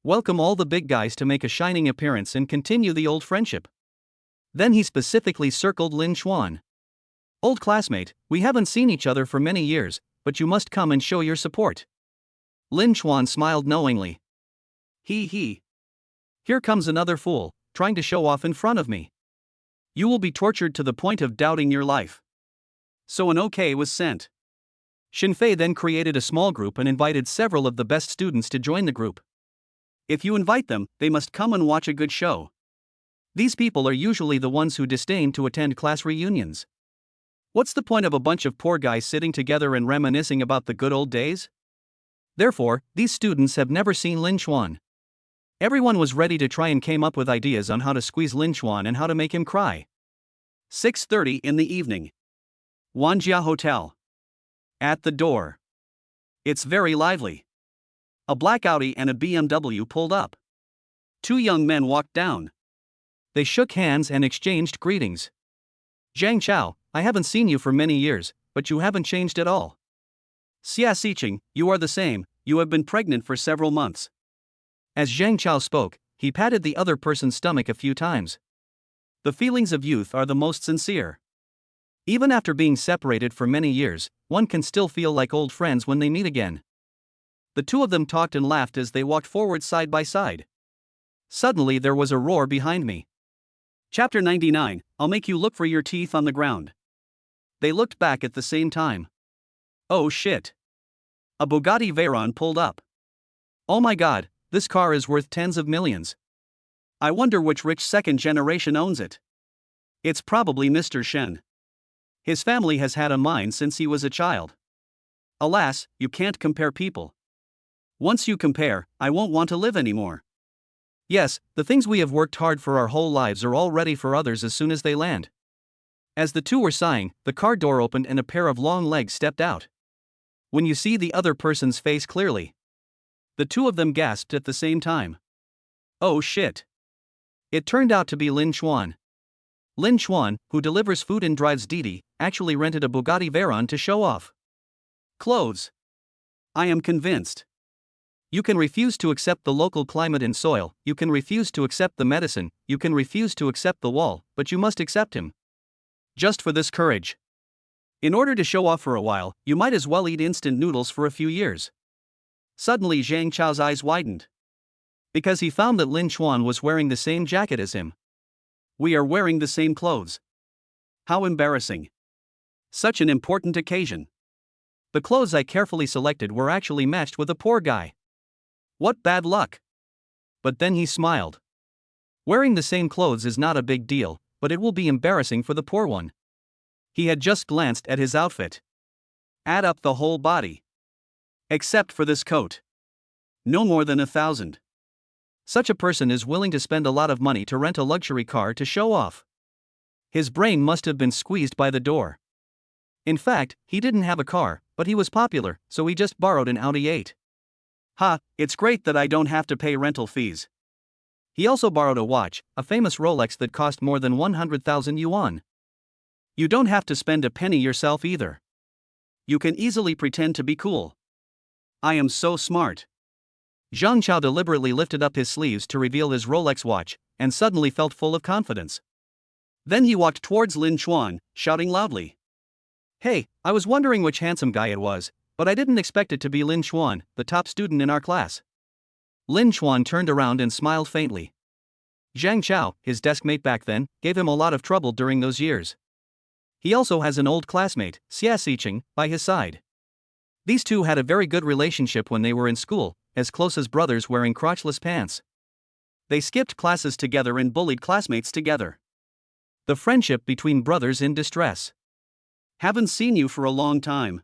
Welcome all the big guys to make a shining appearance and continue the old friendship. Then he specifically circled Lin Xuan. Old classmate, we haven't seen each other for many years, but you must come and show your support. Lin Xuan smiled knowingly. He. Here comes another fool, trying to show off in front of me. You will be tortured to the point of doubting your life. So an OK was sent. Shinfei then created a small group and invited several of the best students to join the group. If you invite them, they must come and watch a good show. These people are usually the ones who disdain to attend class reunions. What's the point of a bunch of poor guys sitting together and reminiscing about the good old days? Therefore, these students have never seen Lin Xuan. Everyone was ready to try and came up with ideas on how to squeeze Lin Xuan and how to make him cry. 6:30 in the evening. Wanjia Hotel. At the door. It's very lively. A black Audi and a BMW pulled up. Two young men walked down. They shook hands and exchanged greetings. Zhang Chao, I haven't seen you for many years, but you haven't changed at all. Xia Xiqing, you are the same, you have been pregnant for several months. As Zhang Chao spoke, he patted the other person's stomach a few times. The feelings of youth are the most sincere. Even after being separated for many years, one can still feel like old friends when they meet again. The two of them talked and laughed as they walked forward side by side. Suddenly there was a roar behind me. Chapter 99, I'll make you look for your teeth on the ground. They looked back at the same time. Oh shit. A Bugatti Veyron pulled up. Oh my god, this car is worth tens of millions. I wonder which rich second generation owns it. It's probably Mr. Shen. His family has had a mine since he was a child. Alas, you can't compare people. Once you compare, I won't want to live anymore. Yes, the things we have worked hard for our whole lives are all ready for others as soon as they land. As the two were sighing, the car door opened and a pair of long legs stepped out. When you see the other person's face clearly, the two of them gasped at the same time. Oh shit. It turned out to be Lin Xuan. Lin Xuan, who delivers food and drives Didi, actually rented a Bugatti Veyron to show off. Clothes. I am convinced. You can refuse to accept the local climate and soil, you can refuse to accept the medicine, you can refuse to accept the wall, but you must accept him. Just for this courage. In order to show off for a while, you might as well eat instant noodles for a few years. Suddenly Zhang Chao's eyes widened. Because he found that Lin Xuan was wearing the same jacket as him. We are wearing the same clothes. How embarrassing. Such an important occasion. The clothes I carefully selected were actually matched with a poor guy. What bad luck. But then he smiled. Wearing the same clothes is not a big deal, but it will be embarrassing for the poor one. He had just glanced at his outfit. Add up the whole body. Except for this coat. No more than 1,000. Such a person is willing to spend a lot of money to rent a luxury car to show off. His brain must have been squeezed by the door. In fact, he didn't have a car, but he was popular, so he just borrowed an Audi 8. Ha, it's great that I don't have to pay rental fees. He also borrowed a watch, a famous Rolex that cost more than 100,000 yuan. You don't have to spend a penny yourself either. You can easily pretend to be cool. I am so smart. Zhang Chao deliberately lifted up his sleeves to reveal his Rolex watch, and suddenly felt full of confidence. Then he walked towards Lin Chuan, shouting loudly. Hey, I was wondering which handsome guy it was, but I didn't expect it to be Lin Chuan, the top student in our class. Lin Chuan turned around and smiled faintly. Zhang Chao, his deskmate back then, gave him a lot of trouble during those years. He also has an old classmate, Xia Xiqing, by his side. These two had a very good relationship when they were in school, as close as brothers wearing crotchless pants. They skipped classes together and bullied classmates together. The friendship between brothers in distress. Haven't seen you for a long time.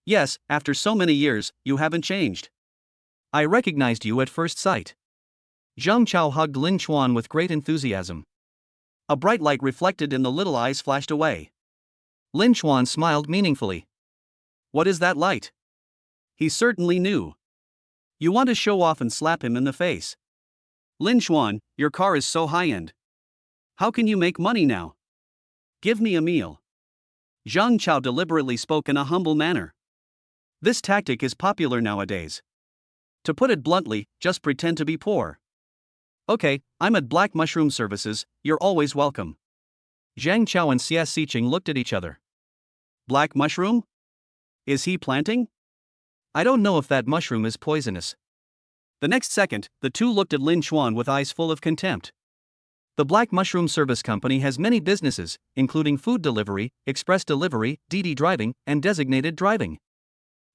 Yes, after so many years, you haven't changed. I recognized you at first sight. Zhang Chao hugged Lin Chuan with great enthusiasm. A bright light reflected in the little eyes flashed away. Lin Chuan smiled meaningfully. What is that light? He certainly knew. You want to show off and slap him in the face. Lin Chuan, your car is so high-end. How can you make money now? Give me a meal. Zhang Chao deliberately spoke in a humble manner. This tactic is popular nowadays. To put it bluntly, just pretend to be poor. Okay, I'm at Black Mushroom Services, you're always welcome. Zhang Chao and Xia Xiqing looked at each other. Black mushroom? Is he planting? I don't know if that mushroom is poisonous. The next second, the two looked at Lin Chuan with eyes full of contempt. The Black Mushroom Service Company has many businesses, including food delivery, express delivery, DD driving, and designated driving.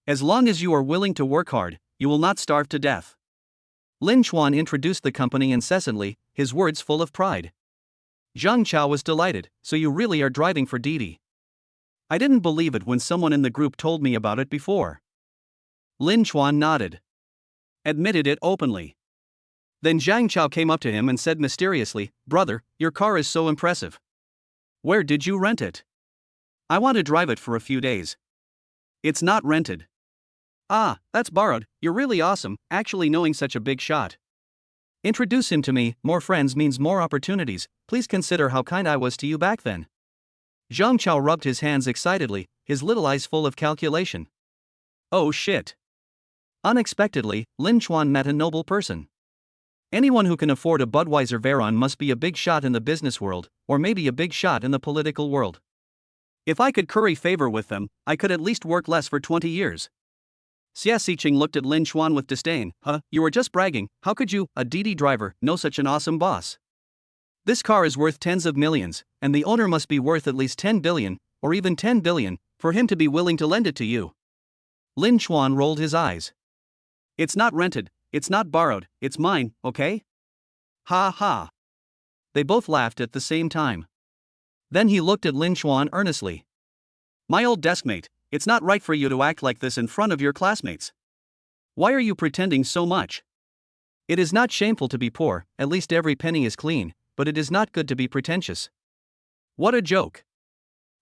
As long as you are willing to work hard, you will not starve to death. Lin Chuan introduced the company incessantly, his words full of pride. Zhang Chao was delighted. So you really are driving for DD? I didn't believe it when someone in the group told me about it before. Lin Chuan nodded. Admitted it openly. Then Zhang Chao came up to him and said mysteriously, "Brother, your car is so impressive. Where did you rent it? I want to drive it for a few days." It's not rented. Ah, that's borrowed. You're really awesome, actually knowing such a big shot. Introduce him to me. More friends means more opportunities. Please consider how kind I was to you back then. Zhang Chao rubbed his hands excitedly, his little eyes full of calculation. Oh shit. Unexpectedly, Lin Chuan met a noble person. Anyone who can afford a Budweiser Veyron must be a big shot in the business world, or maybe a big shot in the political world. If I could curry favor with them, I could at least work less for 20 years. Xia Xiqing looked at Lin Chuan with disdain. You were just bragging. How could you, a DD driver, know such an awesome boss? This car is worth tens of millions, and the owner must be worth at least 10 billion, or even 10 billion, for him to be willing to lend it to you. Lin Chuan rolled his eyes. It's not rented, it's not borrowed, it's mine, okay? Ha ha. They both laughed at the same time. Then he looked at Lin Chuan earnestly. My old deskmate, it's not right for you to act like this in front of your classmates. Why are you pretending so much? It is not shameful to be poor, at least every penny is clean, but it is not good to be pretentious. What a joke.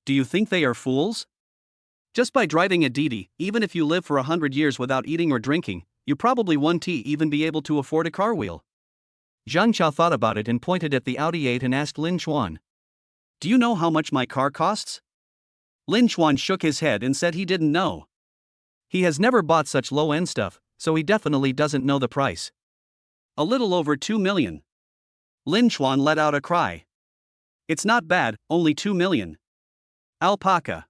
Do you think they are fools? Just by driving a DD, even if you live for 100 years without eating or drinking, you probably won't even be able to afford a car wheel. Zhang Chao thought about it and pointed at the Audi 8 and asked Lin Chuan. Do you know how much my car costs? Lin Chuan shook his head and said he didn't know. He has never bought such low-end stuff, so he definitely doesn't know the price. A little over 2 million. Lin Chuan let out a cry. It's not bad, only 2 million. Alpaca.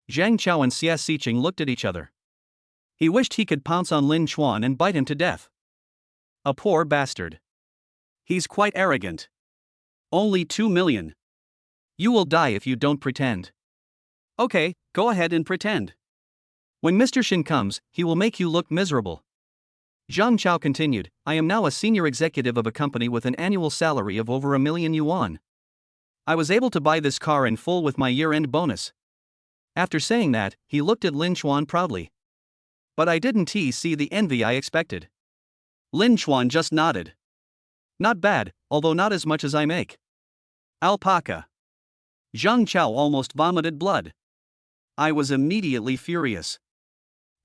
Zhang Chao and Xia Xiqing looked at each other. He wished he could pounce on Lin Chuan and bite him to death. A poor bastard. He's quite arrogant. Only 2 million. You will die if you don't pretend. Okay, go ahead and pretend. When Mr. Shin comes, he will make you look miserable. Zhang Chao continued, I am now a senior executive of a company with an annual salary of over 1 million yuan. I was able to buy this car in full with my year-end bonus. After saying that, he looked at Lin Chuan proudly. But I didn't see the envy I expected. Lin Chuan just nodded. Not bad, although not as much as I make. Alpaca. Zhang Chao almost vomited blood. I was immediately furious.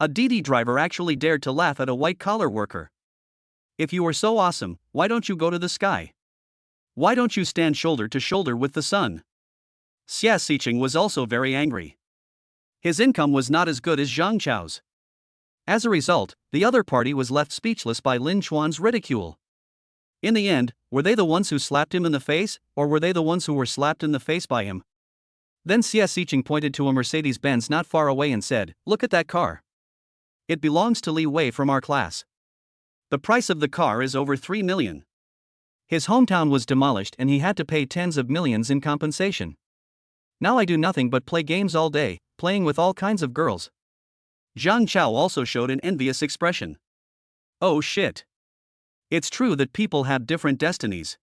A Didi driver actually dared to laugh at a white-collar worker. If you are so awesome, why don't you go to the sky? Why don't you stand shoulder to shoulder with the sun? Xia Xiqing was also very angry. His income was not as good as Zhang Chao's. As a result, the other party was left speechless by Lin Chuan's ridicule. In the end, were they the ones who slapped him in the face, or were they the ones who were slapped in the face by him? Then Xia Xiqing pointed to a Mercedes-Benz not far away and said, "Look at that car. It belongs to Li Wei from our class. The price of the car is over 3 million. His hometown was demolished and he had to pay tens of millions in compensation. Now I do nothing but play games all day, playing with all kinds of girls." Zhang Chao also showed an envious expression. Oh shit. It's true that people have different destinies.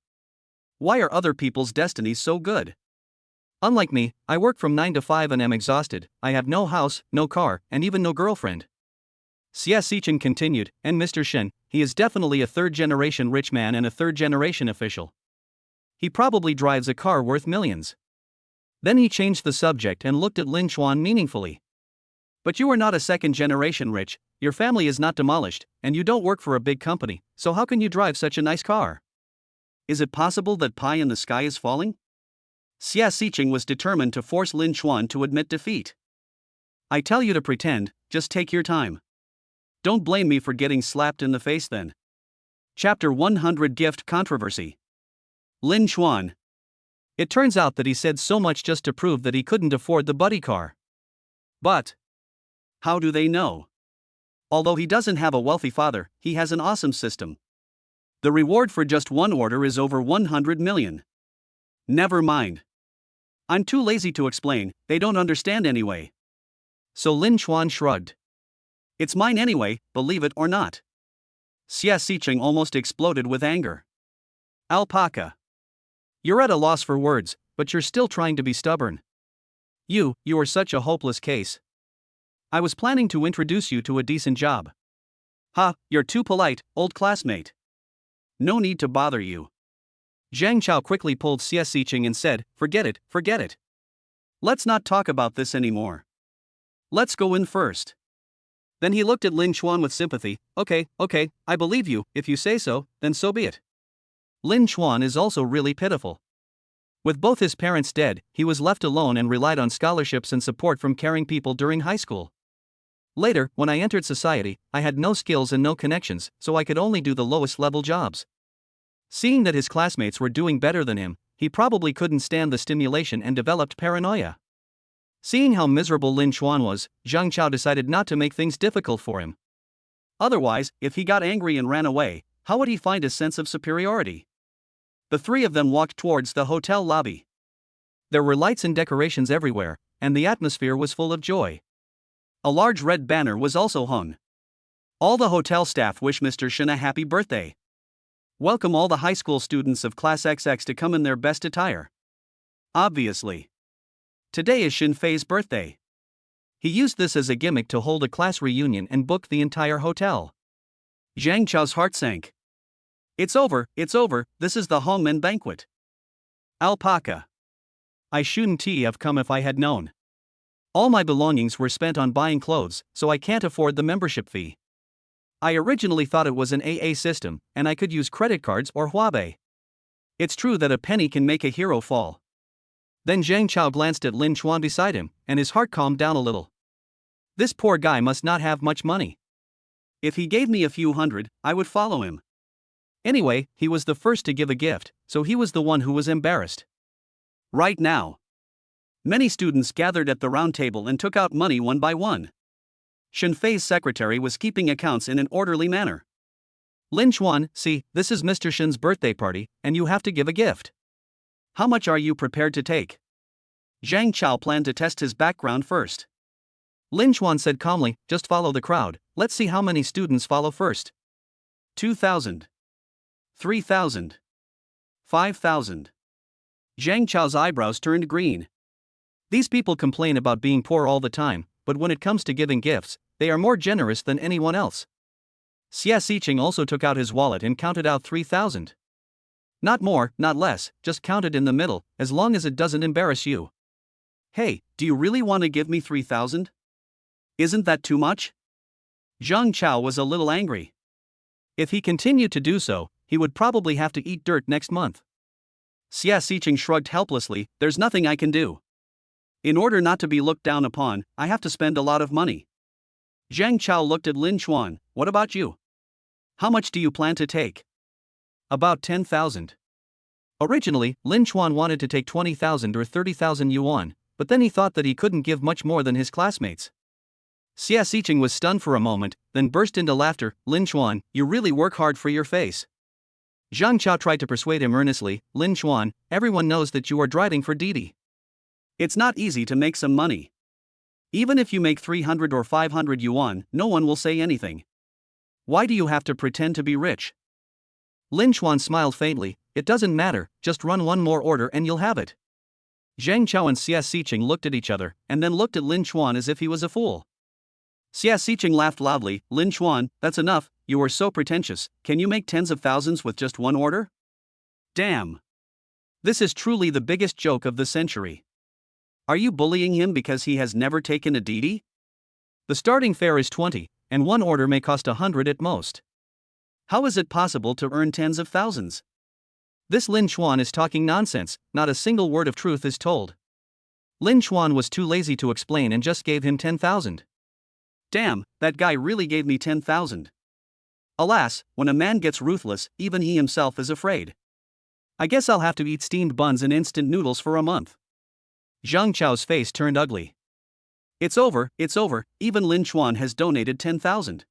Why are other people's destinies so good? Unlike me, I work from 9 to 5 and am exhausted. I have no house, no car, and even no girlfriend. Xia Xiqing continued, and Mr. Shen, he is definitely a third-generation rich man and a third-generation official. He probably drives a car worth millions. Then he changed the subject and looked at Lin Chuan meaningfully. But you are not a second-generation rich, your family is not demolished, and you don't work for a big company, so how can you drive such a nice car? Is it possible that pie in the sky is falling? Xia Xiqing was determined to force Lin Chuan to admit defeat. I tell you to pretend, just take your time. Don't blame me for getting slapped in the face then. Chapter 100 Gift Controversy. Lin Chuan. It turns out that he said so much just to prove that he couldn't afford the buddy car. But how do they know? Although he doesn't have a wealthy father, he has an awesome system. The reward for just one order is over 100 million. Never mind. I'm too lazy to explain, they don't understand anyway. So Lin Chuan shrugged. It's mine anyway, believe it or not. Xia Xiqing almost exploded with anger. Alpaca. You're at a loss for words, but you're still trying to be stubborn. You are such a hopeless case. I was planning to introduce you to a decent job. Ha, you're too polite, old classmate. No need to bother you. Zhang Chao quickly pulled Xia Xiqing and said, forget it. Let's not talk about this anymore. Let's go in first. Then he looked at Lin Chuan with sympathy. Okay, I believe you, if you say so, then so be it. Lin Chuan is also really pitiful. With both his parents dead, he was left alone and relied on scholarships and support from caring people during high school. Later, when I entered society, I had no skills and no connections, so I could only do the lowest level jobs. Seeing that his classmates were doing better than him, he probably couldn't stand the stimulation and developed paranoia. Seeing how miserable Lin Chuan was, Zhang Chao decided not to make things difficult for him. Otherwise, if he got angry and ran away, how would he find a sense of superiority? The three of them walked towards the hotel lobby. There were lights and decorations everywhere, and the atmosphere was full of joy. A large red banner was also hung. All the hotel staff wish Mr. Shen a happy birthday. Welcome all the high school students of Class XX to come in their best attire. Obviously. Today is Shen Fei's birthday. He used this as a gimmick to hold a class reunion and book the entire hotel. Zhang Chao's heart sank. It's over, this is the Hongmen banquet. Alpaca. I shouldn't have come if I had known. All my belongings were spent on buying clothes, so I can't afford the membership fee. I originally thought it was an AA system, and I could use credit cards or Huabei. It's true that a penny can make a hero fall. Then Zhang Chao glanced at Lin Chuan beside him, and his heart calmed down a little. This poor guy must not have much money. If he gave me a few hundred, I would follow him. Anyway, he was the first to give a gift, so he was the one who was embarrassed. Right now. Many students gathered at the round table and took out money one by one. Shen Fei's secretary was keeping accounts in an orderly manner. Lin Chuan, see, this is Mr. Shen's birthday party, and you have to give a gift. How much are you prepared to take? Zhang Chao planned to test his background first. Lin Chuan said calmly, just follow the crowd, let's see how many students follow first. 2,000. 3,000. 5,000. Zhang Chao's eyebrows turned green. These people complain about being poor all the time, but when it comes to giving gifts, they are more generous than anyone else. Xia Xiqing also took out his wallet and counted out 3,000. Not more, not less, just count it in the middle, as long as it doesn't embarrass you. Hey, do you really want to give me 3,000? Isn't that too much? Zhang Chao was a little angry. If he continued to do so, he would probably have to eat dirt next month. Xia Xiqing shrugged helplessly, there's nothing I can do. In order not to be looked down upon, I have to spend a lot of money. Zhang Chao looked at Lin Chuan, what about you? How much do you plan to take? About 10,000. Originally, Lin Chuan wanted to take 20,000 or 30,000 yuan, but then he thought that he couldn't give much more than his classmates. Xia Xiqing was stunned for a moment, then burst into laughter. Lin Chuan, you really work hard for your face. Zhang Chao tried to persuade him earnestly, Lin Chuan, everyone knows that you are driving for Didi. It's not easy to make some money. Even if you make 300 or 500 yuan, no one will say anything. Why do you have to pretend to be rich? Lin Chuan smiled faintly, it doesn't matter, just run one more order and you'll have it. Zhang Chao and Xia Xiqing looked at each other, and then looked at Lin Chuan as if he was a fool. Xia Xiqing laughed loudly, Lin Chuan, that's enough, you are so pretentious, can you make tens of thousands with just one order? Damn. This is truly the biggest joke of the century. Are you bullying him because he has never taken a Didi? The starting fare is 20, and one order may cost 100 at most. How is it possible to earn tens of thousands? This Lin Chuan is talking nonsense, not a single word of truth is told. Lin Chuan was too lazy to explain and just gave him 10,000. Damn, that guy really gave me 10,000. Alas, when a man gets ruthless, even he himself is afraid. I guess I'll have to eat steamed buns and instant noodles for a month. Zhang Chao's face turned ugly. It's over, even Lin Chuan has donated 10,000.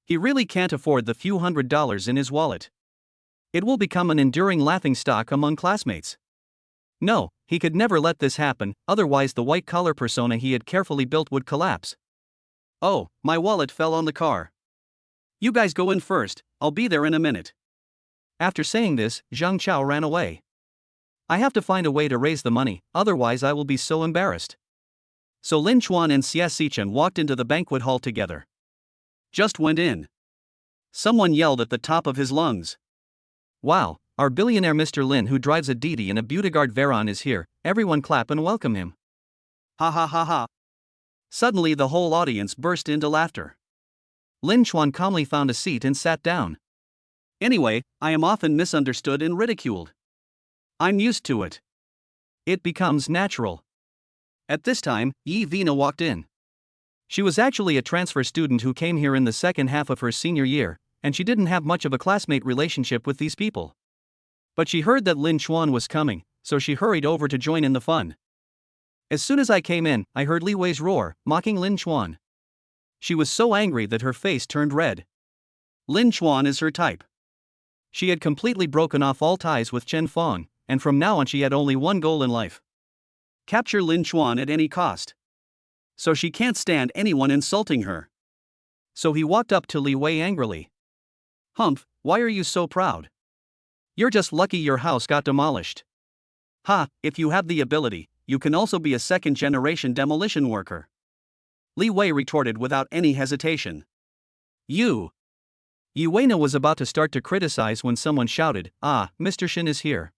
He really can't afford the few $100s in his wallet. It will become an enduring laughingstock among classmates. No, he could never let this happen, otherwise the white-collar persona he had carefully built would collapse. Oh, my wallet fell on the car. You guys go in first, I'll be there in a minute. After saying this, Zhang Chao ran away. I have to find a way to raise the money, otherwise I will be so embarrassed. So Lin Chuan and Xia Xiqing walked into the banquet hall together. Just went in. Someone yelled at the top of his lungs. Wow, our billionaire Mr. Lin who drives a Didi and a Butagard Veyron is here, everyone clap and welcome him. Ha ha ha ha. Suddenly the whole audience burst into laughter. Lin Chuan calmly found a seat and sat down. Anyway, I am often misunderstood and ridiculed. I'm used to it. It becomes natural. At this time, Yi Vina walked in. She was actually a transfer student who came here in the second half of her senior year, and she didn't have much of a classmate relationship with these people. But she heard that Lin Chuan was coming, so she hurried over to join in the fun. As soon as I came in, I heard Li Wei's roar, mocking Lin Chuan. She was so angry that her face turned red. Lin Chuan is her type. She had completely broken off all ties with Chen Fong, and from now on she had only one goal in life. Capture Lin Chuan at any cost. So she can't stand anyone insulting her. So he walked up to Li Wei angrily. Humph, why are you so proud? You're just lucky your house got demolished. Ha, if you have the ability, you can also be a second-generation demolition worker. Li Wei retorted without any hesitation. You. Yi Weina was about to start to criticize when someone shouted, "Ah, Mr. Shin is here."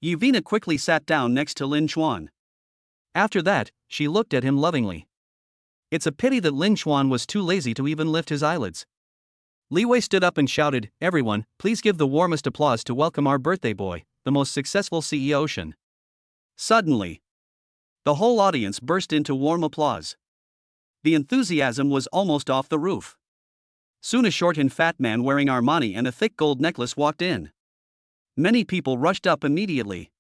Yi Vina quickly sat down next to Lin Chuan. After that, she looked at him lovingly. It's a pity that Lin Chuan was too lazy to even lift his eyelids. Li Wei stood up and shouted, "Everyone, please give the warmest applause to welcome our birthday boy, the most successful CEO Shin." Suddenly, the whole audience burst into warm applause. The enthusiasm was almost off the roof. Soon a short and fat man wearing Armani and a thick gold necklace walked in. Many people rushed up immediately.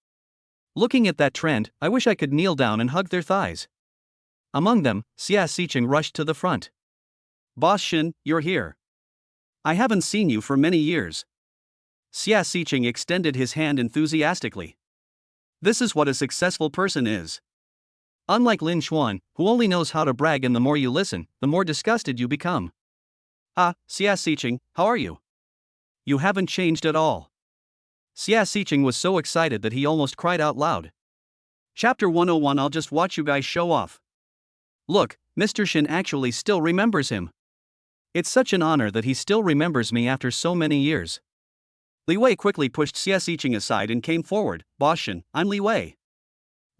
Looking at that trend, I wish I could kneel down and hug their thighs. Among them, Xia Xiqing rushed to the front. Boss Shin, you're here. I haven't seen you for many years. Xia Xiqing extended his hand enthusiastically. This is what a successful person is. Unlike Lin Chuan, who only knows how to brag, and the more you listen, the more disgusted you become. Ah, Xia Xiqing, how are you? You haven't changed at all. Xia Xiqing was so excited that he almost cried out loud. Chapter 101. I'll just watch you guys show off. Look, Mr. Shin actually still remembers him. It's such an honor that he still remembers me after so many years. Li Wei quickly pushed Xia Xiqing aside and came forward. Boss Shin, I'm Li Wei.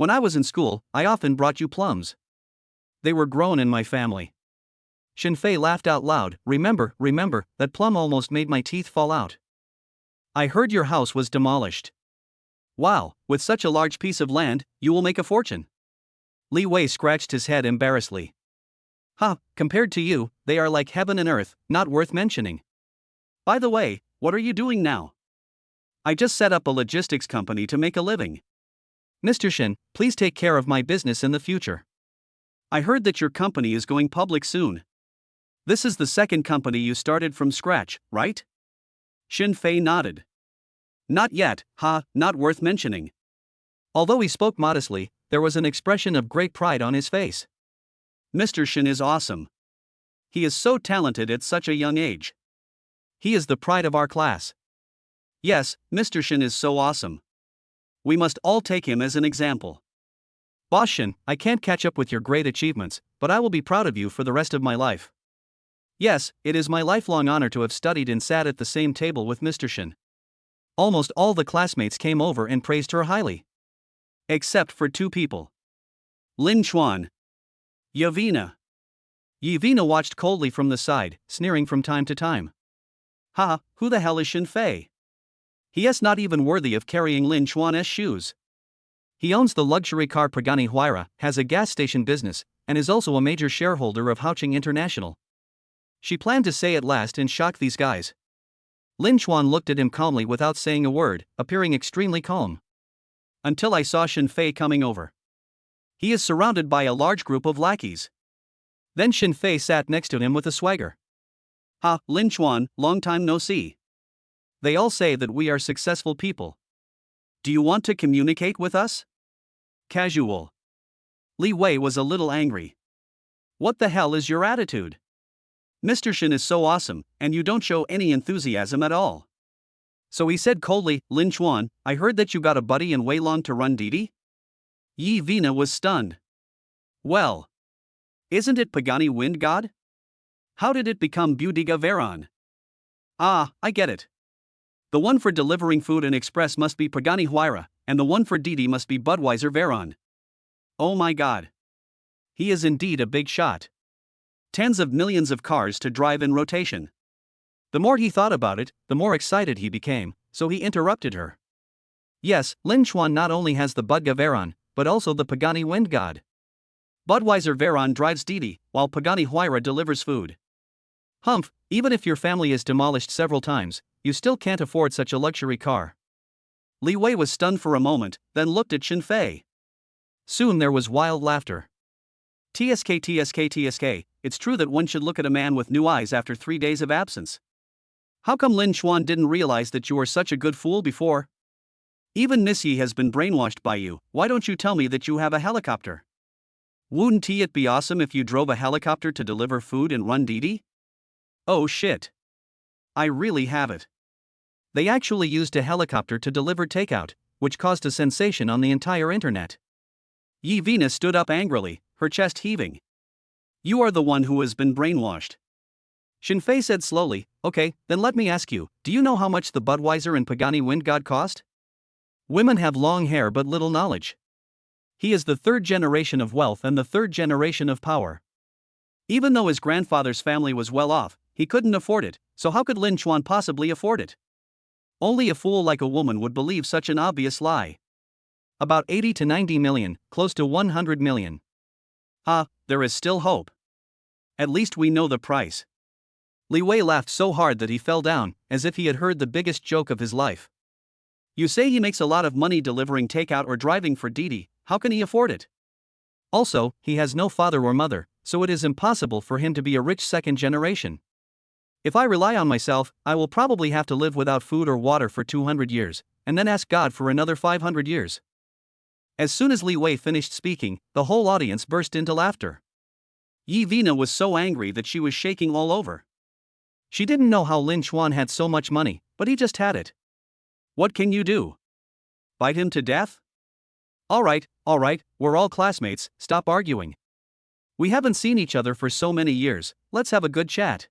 When I was in school, I often brought you plums. They were grown in my family. Shinfei laughed out loud. Remember, that plum almost made my teeth fall out. I heard your house was demolished. Wow, with such a large piece of land, you will make a fortune. Li Wei scratched his head embarrassedly. Compared to you, they are like heaven and earth, not worth mentioning. By the way, what are you doing now? I just set up a logistics company to make a living. Mr. Shin, please take care of my business in the future. I heard that your company is going public soon. This is the second company you started from scratch, right? Shinfei nodded. Not yet, not worth mentioning. Although he spoke modestly, there was an expression of great pride on his face. Mr. Shin is awesome. He is so talented at such a young age. He is the pride of our class. Yes, Mr. Shin is so awesome. We must all take him as an example. Boss Shin, I can't catch up with your great achievements, but I will be proud of you for the rest of my life. Yes, it is my lifelong honor to have studied and sat at the same table with Mr. Shin. Almost all the classmates came over and praised her highly. Except for two people. Lin Chuan. Yavina. Yavina watched coldly from the side, sneering from time to time. Who the hell is Shinfei? He is not even worthy of carrying Lin Chuan's shoes. He owns the luxury car Pagani Huayra, has a gas station business, and is also a major shareholder of Houching International. She planned to say at last and shock these guys. Lin Chuan looked at him calmly without saying a word, appearing extremely calm. Until I saw Shinfei coming over. He is surrounded by a large group of lackeys. Then Shinfei sat next to him with a swagger. Lin Chuan, long time no see. They all say that we are successful people. Do you want to communicate with us? Casual. Li Wei was a little angry. What the hell is your attitude? Mr. Shin is so awesome, and you don't show any enthusiasm at all. So he said coldly, Lin Chuan, I heard that you got a buddy in Weilong to run Didi? Yi Vina was stunned. Well. Isn't it Pagani Wind God? How did it become Budiga Veron? I get it. The one for delivering food and express must be Pagani Huayra, and the one for Didi must be Budweiser Veron. Oh my god. He is indeed a big shot. Tens of millions of cars to drive in rotation. The more he thought about it, the more excited he became, so he interrupted her. Yes, Lin Chuan not only has the Budga Veron, but also the Pagani Wind God. Budweiser Veron drives Didi, while Pagani Huayra delivers food. Even if your family is demolished several times, you still can't afford such a luxury car. Li Wei was stunned for a moment, then looked at Shinfei. Soon there was wild laughter. TSK, it's true that one should look at a man with new eyes after 3 days of absence. How come Lin Chuan didn't realize that you were such a good fool before? Even Miss Yi has been brainwashed by you, why don't you tell me that you have a helicopter? Wouldn't it be awesome if you drove a helicopter to deliver food and run Didi? Oh shit. I really have it. They actually used a helicopter to deliver takeout, which caused a sensation on the entire internet. Yi Vina stood up angrily, her chest heaving. You are the one who has been brainwashed. Shinfei said slowly, okay, then let me ask you, do you know how much the Budweiser and Pagani Wind God cost? Women have long hair but little knowledge. He is the third generation of wealth and the third generation of power. Even though his grandfather's family was well off, he couldn't afford it, so how could Lin Chuan possibly afford it? Only a fool like a woman would believe such an obvious lie. About 80 to 90 million, close to 100 million. There is still hope. At least we know the price. Li Wei laughed so hard that he fell down, as if he had heard the biggest joke of his life. You say he makes a lot of money delivering takeout or driving for Didi, how can he afford it? Also, he has no father or mother, so it is impossible for him to be a rich second generation. If I rely on myself, I will probably have to live without food or water for 200 years, and then ask God for another 500 years. As soon as Li Wei finished speaking, the whole audience burst into laughter. Yi Vina was so angry that she was shaking all over. She didn't know how Lin Chuan had so much money, but he just had it. What can you do? Bite him to death? Alright, we're all classmates, stop arguing. We haven't seen each other for so many years, let's have a good chat.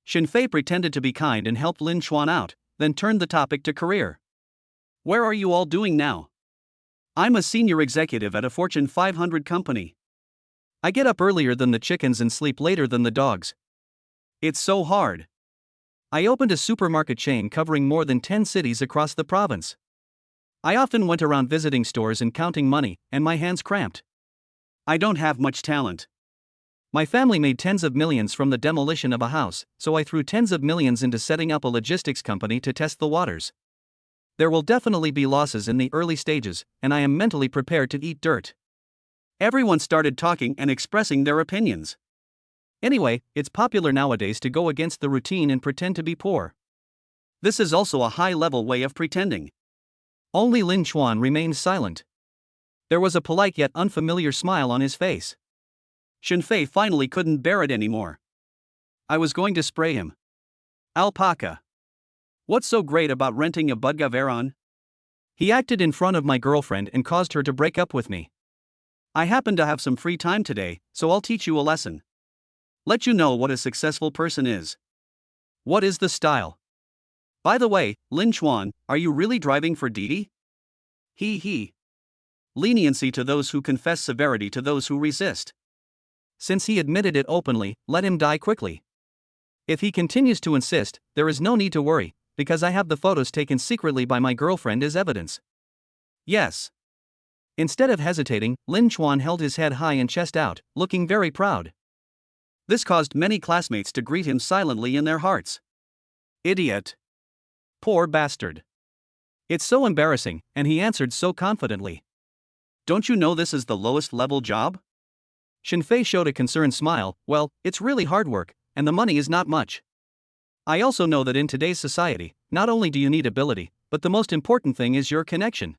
Shinfei pretended to be kind and helped Lin Chuan out, then turned the topic to career. Where are you all doing now? I'm a senior executive at a Fortune 500 company. I get up earlier than the chickens and sleep later than the dogs. It's so hard. I opened a supermarket chain covering more than 10 cities across the province. I often went around visiting stores and counting money, and my hands cramped. I don't have much talent. My family made tens of millions from the demolition of a house, so I threw tens of millions into setting up a logistics company to test the waters. There will definitely be losses in the early stages, and I am mentally prepared to eat dirt. Everyone started talking and expressing their opinions. Anyway, it's popular nowadays to go against the routine and pretend to be poor. This is also a high-level way of pretending. Only Lin Chuan remained silent. There was a polite yet unfamiliar smile on his face. Shenfei finally couldn't bear it anymore. I was going to spray him. Alpaca. What's so great about renting a budga errand? He acted in front of my girlfriend and caused her to break up with me. I happen to have some free time today, so I'll teach you a lesson. Let you know what a successful person is. What is the style? By the way, Lin Chuan, are you really driving for Didi? He. Leniency to those who confess, severity to those who resist. Since he admitted it openly, let him die quickly. If he continues to insist, there is no need to worry, because I have the photos taken secretly by my girlfriend as evidence. Yes. Instead of hesitating, Lin Chuan held his head high and chest out, looking very proud. This caused many classmates to greet him silently in their hearts. Idiot. Poor bastard. It's so embarrassing, and he answered so confidently. Don't you know this is the lowest level job? Shenfei showed a concerned smile. Well, it's really hard work, and the money is not much. I also know that in today's society, not only do you need ability, but the most important thing is your connection.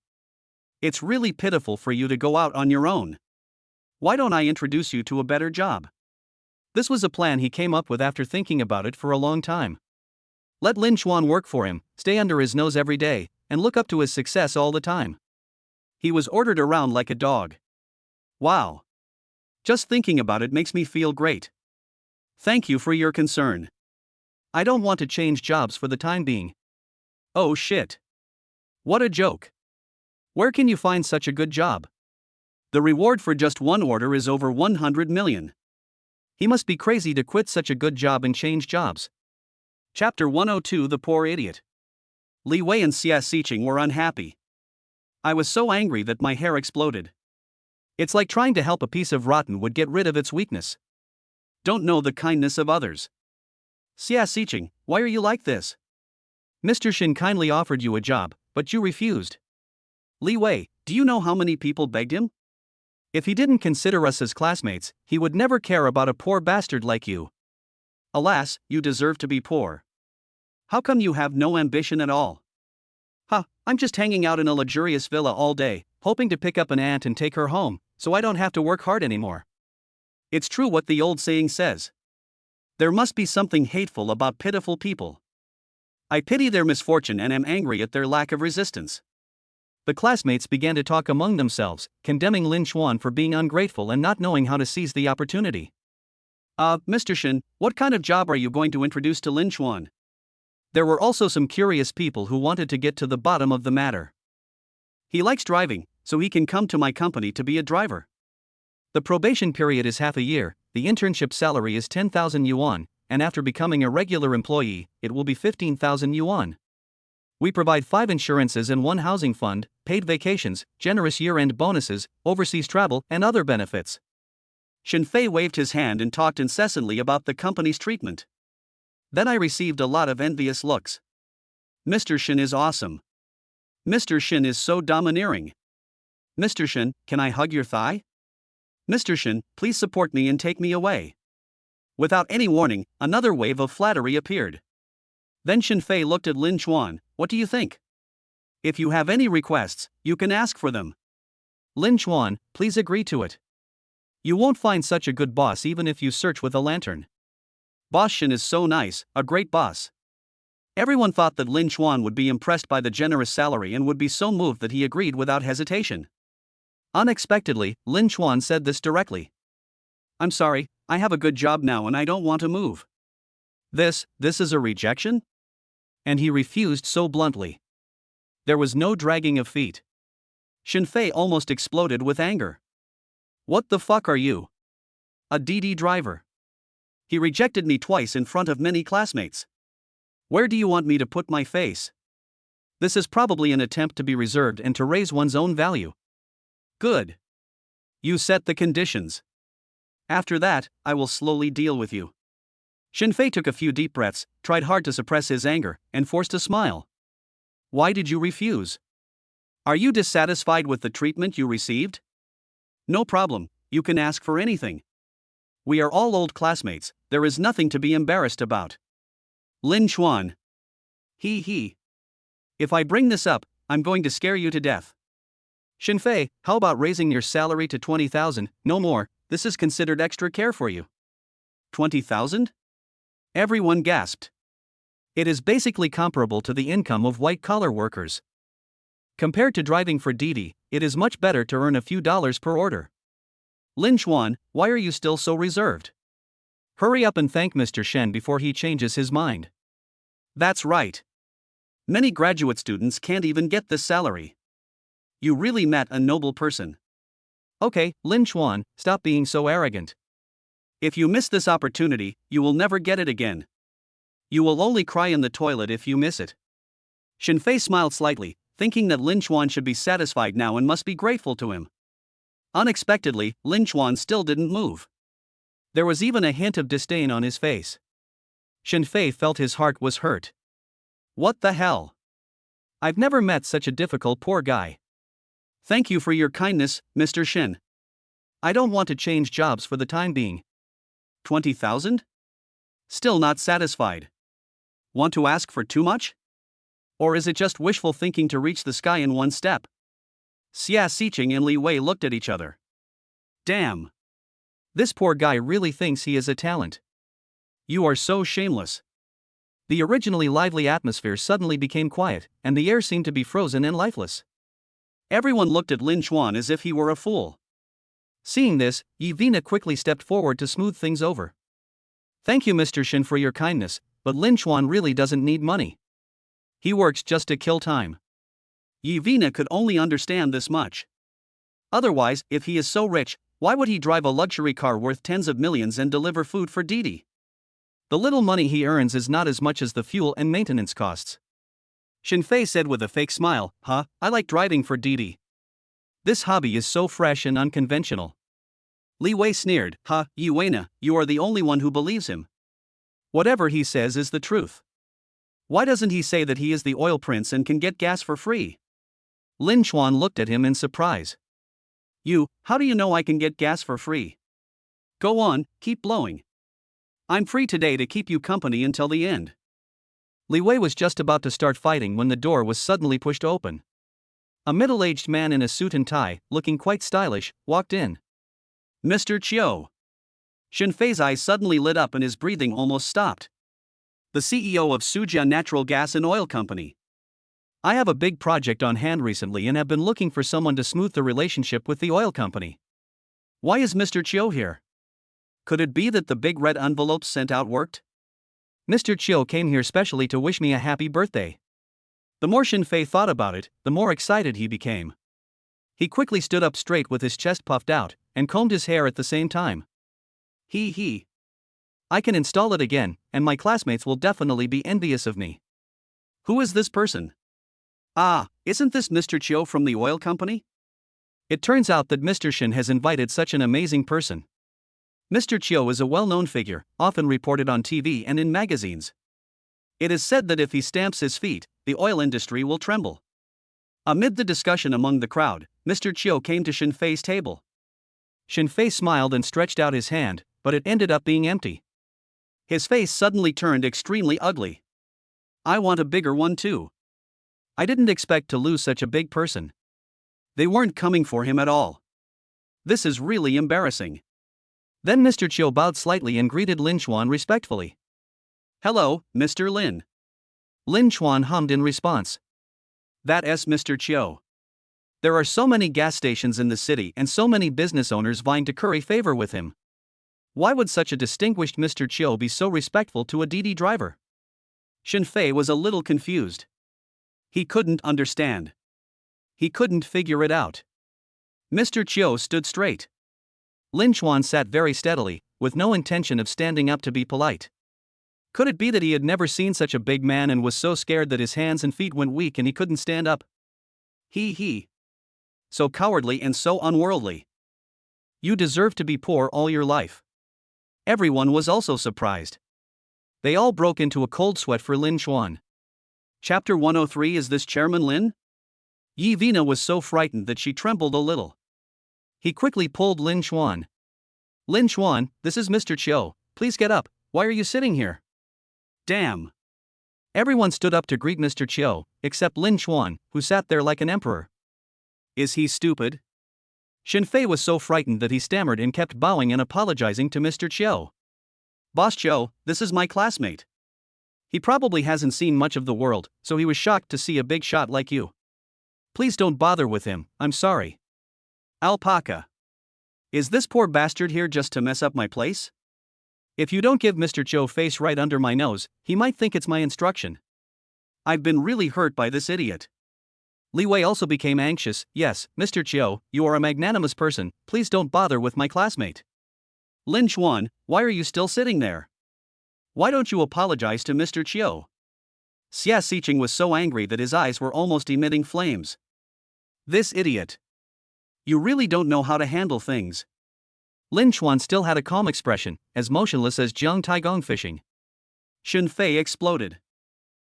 It's really pitiful for you to go out on your own. Why don't I introduce you to a better job? This was a plan he came up with after thinking about it for a long time. Let Lin Chuan work for him, stay under his nose every day, and look up to his success all the time. He was ordered around like a dog. Wow. Just thinking about it makes me feel great. Thank you for your concern. I don't want to change jobs for the time being. Oh shit. What a joke. Where can you find such a good job? The reward for just one order is over 100 million. He must be crazy to quit such a good job and change jobs. Chapter 102 The Poor Idiot. Li Wei and Xia Xiqing were unhappy. I was so angry that my hair exploded. It's like trying to help a piece of rotten wood get rid of its weakness. Don't know the kindness of others. Xia Xiqing, why are you like this? Mr. Shin kindly offered you a job, but you refused. Li Wei, do you know how many people begged him? If he didn't consider us as classmates, he would never care about a poor bastard like you. Alas, you deserve to be poor. How come you have no ambition at all? I'm just hanging out in a luxurious villa all day, hoping to pick up an aunt and take her home, so I don't have to work hard anymore. It's true what the old saying says. There must be something hateful about pitiful people. I pity their misfortune and am angry at their lack of resistance. The classmates began to talk among themselves, condemning Lin Chuan for being ungrateful and not knowing how to seize the opportunity. Mr. Shin, what kind of job are you going to introduce to Lin Chuan? There were also some curious people who wanted to get to the bottom of the matter. He likes driving, so he can come to my company to be a driver. The probation period is half a year, the internship salary is 10,000 yuan, and after becoming a regular employee, it will be 15,000 yuan. We provide 5 insurances and 1 housing fund, paid vacations, generous year-end bonuses, overseas travel, and other benefits. Shenfei waved his hand and talked incessantly about the company's treatment. Then I received a lot of envious looks. Mr. Shin is awesome. Mr. Shin is so domineering. Mr. Shin, can I hug your thigh? Mr. Shin, please support me and take me away. Without any warning, another wave of flattery appeared. Then Shenfei looked at Lin Chuan. What do you think? If you have any requests, you can ask for them. Lin Chuan, please agree to it. You won't find such a good boss even if you search with a lantern. Boss Shin is so nice, a great boss. Everyone thought that Lin Chuan would be impressed by the generous salary and would be so moved that he agreed without hesitation. Unexpectedly, Lin Chuan said this directly. I'm sorry, I have a good job now and I don't want to move. This is a rejection? And he refused so bluntly. There was no dragging of feet. Shinfei almost exploded with anger. What the fuck are you? A DD driver. He rejected me twice in front of many classmates. Where do you want me to put my face? This is probably an attempt to be reserved and to raise one's own value. Good. You set the conditions. After that, I will slowly deal with you. Shinfei took a few deep breaths, tried hard to suppress his anger, and forced a smile. Why did you refuse? Are you dissatisfied with the treatment you received? No problem, you can ask for anything. We are all old classmates, there is nothing to be embarrassed about. Lin Chuan. He. If I bring this up, I'm going to scare you to death. Shinfei, how about raising your salary to 20,000, no more, this is considered extra care for you. 20,000? Everyone gasped. It is basically comparable to the income of white-collar workers. Compared to driving for Didi, it is much better to earn a few dollars per order. Lin Chuan, why are you still so reserved? Hurry up and thank Mr. Shen before he changes his mind. That's right. Many graduate students can't even get this salary. You really met a noble person. Okay, Lin Chuan, stop being so arrogant. If you miss this opportunity, you will never get it again. You will only cry in the toilet if you miss it. Shinfei smiled slightly, thinking that Lin Chuan should be satisfied now and must be grateful to him. Unexpectedly, Lin Chuan still didn't move. There was even a hint of disdain on his face. Shinfei felt his heart was hurt. What the hell? I've never met such a difficult poor guy. Thank you for your kindness, Mr. Shen. I don't want to change jobs for the time being. 20,000? Still not satisfied. Want to ask for too much? Or is it just wishful thinking to reach the sky in one step? Xia Xiqing and Li Wei looked at each other. Damn. This poor guy really thinks he is a talent. You are so shameless. The originally lively atmosphere suddenly became quiet, and the air seemed to be frozen and lifeless. Everyone looked at Lin Chuan as if he were a fool. Seeing this, Yevina quickly stepped forward to smooth things over. Thank you, Mr. Shen, for your kindness, but Lin Chuan really doesn't need money. He works just to kill time. Yevina could only understand this much. Otherwise, if he is so rich, why would he drive a luxury car worth tens of millions and deliver food for Didi? The little money he earns is not as much as the fuel and maintenance costs. Shinfei said with a fake smile, I like driving for Didi. This hobby is so fresh and unconventional. Li Wei sneered, Yuena, you are the only one who believes him. Whatever he says is the truth. Why doesn't he say that he is the oil prince and can get gas for free? Lin Chuan looked at him in surprise. How do you know I can get gas for free? Go on, keep blowing. I'm free today to keep you company until the end. Li Wei was just about to start fighting when the door was suddenly pushed open. A middle-aged man in a suit and tie, looking quite stylish, walked in. Mr. Chiu. Shinfei's eyes suddenly lit up and his breathing almost stopped. The CEO of Sujia Natural Gas and Oil Company. I have a big project on hand recently and have been looking for someone to smooth the relationship with the oil company. Why is Mr. Chiu here? Could it be that the big red envelopes sent out worked? Mr. Chiu came here specially to wish me a happy birthday. The more Shinfei thought about it, the more excited he became. He quickly stood up straight with his chest puffed out, and combed his hair at the same time. I can install it again, and my classmates will definitely be envious of me. Who is this person? Isn't this Mr. Chiu from the oil company? It turns out that Mr. Shen has invited such an amazing person. Mr. Chiu is a well-known figure, often reported on TV and in magazines. It is said that if he stamps his feet, the oil industry will tremble. Amid the discussion among the crowd, Mr. Chiu came to Shinfei's table. Shinfei smiled and stretched out his hand, but it ended up being empty. His face suddenly turned extremely ugly. I want a bigger one too. I didn't expect to lose such a big person. They weren't coming for him at all. This is really embarrassing. Then Mr. Chiu bowed slightly and greeted Lin Chuan respectfully. Hello, Mr. Lin. Lin Chuan hummed in response. That's Mr. Chiu. There are so many gas stations in the city and so many business owners vying to curry favor with him. Why would such a distinguished Mr. Chiu be so respectful to a Didi driver? Shinfei was a little confused. He couldn't understand. He couldn't figure it out. Mr. Chiu stood straight. Lin Chuan sat very steadily, with no intention of standing up to be polite. Could it be that he had never seen such a big man and was so scared that his hands and feet went weak and he couldn't stand up? He. So cowardly and so unworldly. You deserve to be poor all your life. Everyone was also surprised. They all broke into a cold sweat for Lin Chuan. Chapter 103. Is this Chairman Lin? Yi Vina was so frightened that she trembled a little. He quickly pulled Lin Chuan. Lin Chuan, this is Mr. Chiu. Please get up. Why are you sitting here? Damn. Everyone stood up to greet Mr. Chiu, except Lin Chuan, who sat there like an emperor. Is he stupid? Shinfei was so frightened that he stammered and kept bowing and apologizing to Mr. Chiu. Boss Chiu, this is my classmate. He probably hasn't seen much of the world, so he was shocked to see a big shot like you. Please don't bother with him, I'm sorry. Alpaca. Is this poor bastard here just to mess up my place? If you don't give Mr. Chiu face right under my nose, he might think it's my instruction. I've been really hurt by this idiot. Li Wei also became anxious. Yes, Mr. Chiu, you are a magnanimous person, please don't bother with my classmate. Lin Chuan, why are you still sitting there? Why don't you apologize to Mr. Chiu? Xia Xiqing was so angry that his eyes were almost emitting flames. This idiot. You really don't know how to handle things. Lin Chuan still had a calm expression, as motionless as Jiang Taigong fishing. Shinfei exploded.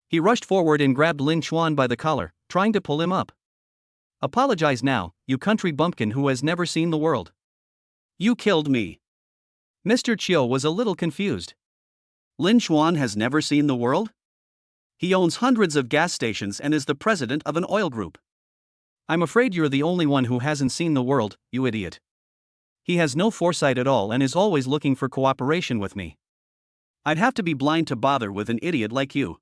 He rushed forward and grabbed Lin Chuan by the collar, trying to pull him up. Apologize now, you country bumpkin who has never seen the world. You killed me. Mr. Chiu was a little confused. Lin Chuan has never seen the world? He owns hundreds of gas stations and is the president of an oil group. I'm afraid you're the only one who hasn't seen the world, you idiot. He has no foresight at all and is always looking for cooperation with me. I'd have to be blind to bother with an idiot like you.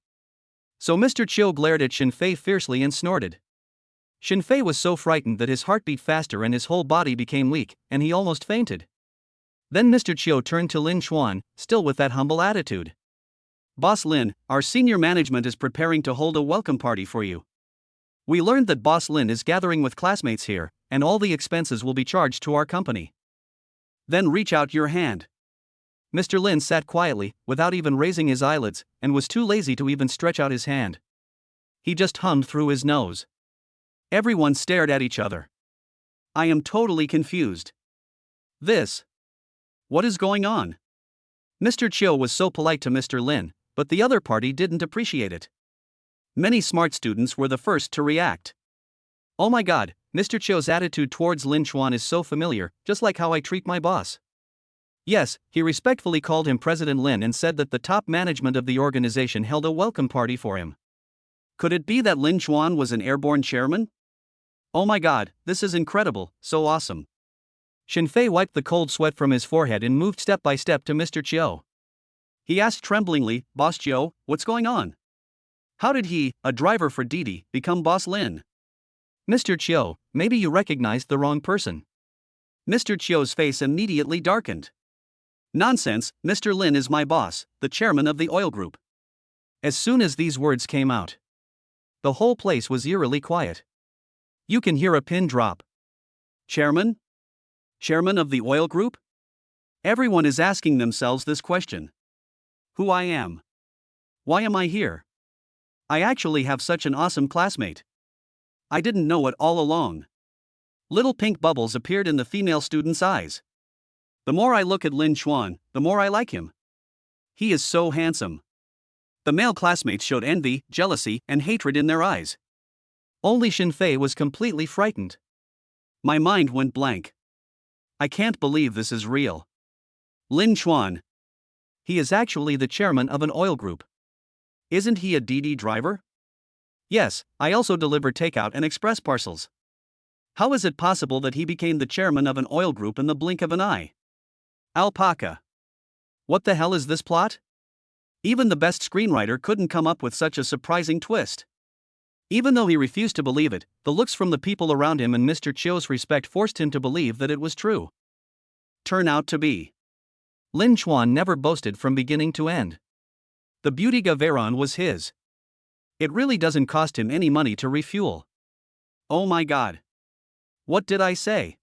So Mr. Chiu glared at Shinfei fiercely and snorted. Shinfei was so frightened that his heart beat faster and his whole body became weak, and he almost fainted. Then Mr. Chiu turned to Lin Chuan, still with that humble attitude. Boss Lin, our senior management is preparing to hold a welcome party for you. We learned that Boss Lin is gathering with classmates here, and all the expenses will be charged to our company. Then reach out your hand. Mr. Lin sat quietly, without even raising his eyelids, and was too lazy to even stretch out his hand. He just hummed through his nose. Everyone stared at each other. I am totally confused. What is going on? Mr. Chiu was so polite to Mr. Lin, but the other party didn't appreciate it. Many smart students were the first to react. Oh my god, Mr. Chiu's attitude towards Lin Chuan is so familiar, just like how I treat my boss. Yes, he respectfully called him President Lin and said that the top management of the organization held a welcome party for him. Could it be that Lin Chuan was an airborne chairman? Oh my god, this is incredible, so awesome. Shinfei wiped the cold sweat from his forehead and moved step by step to Mr. Chiu. He asked tremblingly, Boss Chiu, what's going on? How did he, a driver for Didi, become Boss Lin? Mr. Chiu, maybe you recognized the wrong person. Mr. Chiu's face immediately darkened. Nonsense, Mr. Lin is my boss, the chairman of the oil group. As soon as these words came out, the whole place was eerily quiet. You can hear a pin drop. Chairman? Chairman of the oil group? Everyone is asking themselves this question. Who I am? Why am I here? I actually have such an awesome classmate. I didn't know it all along. Little pink bubbles appeared in the female student's eyes. The more I look at Lin Chuan, the more I like him. He is so handsome. The male classmates showed envy, jealousy, and hatred in their eyes. Only Shinfei was completely frightened. My mind went blank. I can't believe this is real. Lin Chuan. He is actually the chairman of an oil group. Isn't he a DD driver? Yes, I also deliver takeout and express parcels. How is it possible that he became the chairman of an oil group in the blink of an eye? Alpaca. What the hell is this plot? Even the best screenwriter couldn't come up with such a surprising twist. Even though he refused to believe it, the looks from the people around him and Mr. Chiu's respect forced him to believe that it was true. Turn out to be. Lin Chuan never boasted from beginning to end. The beauty of errand was his. It really doesn't cost him any money to refuel. Oh my god. What did I say?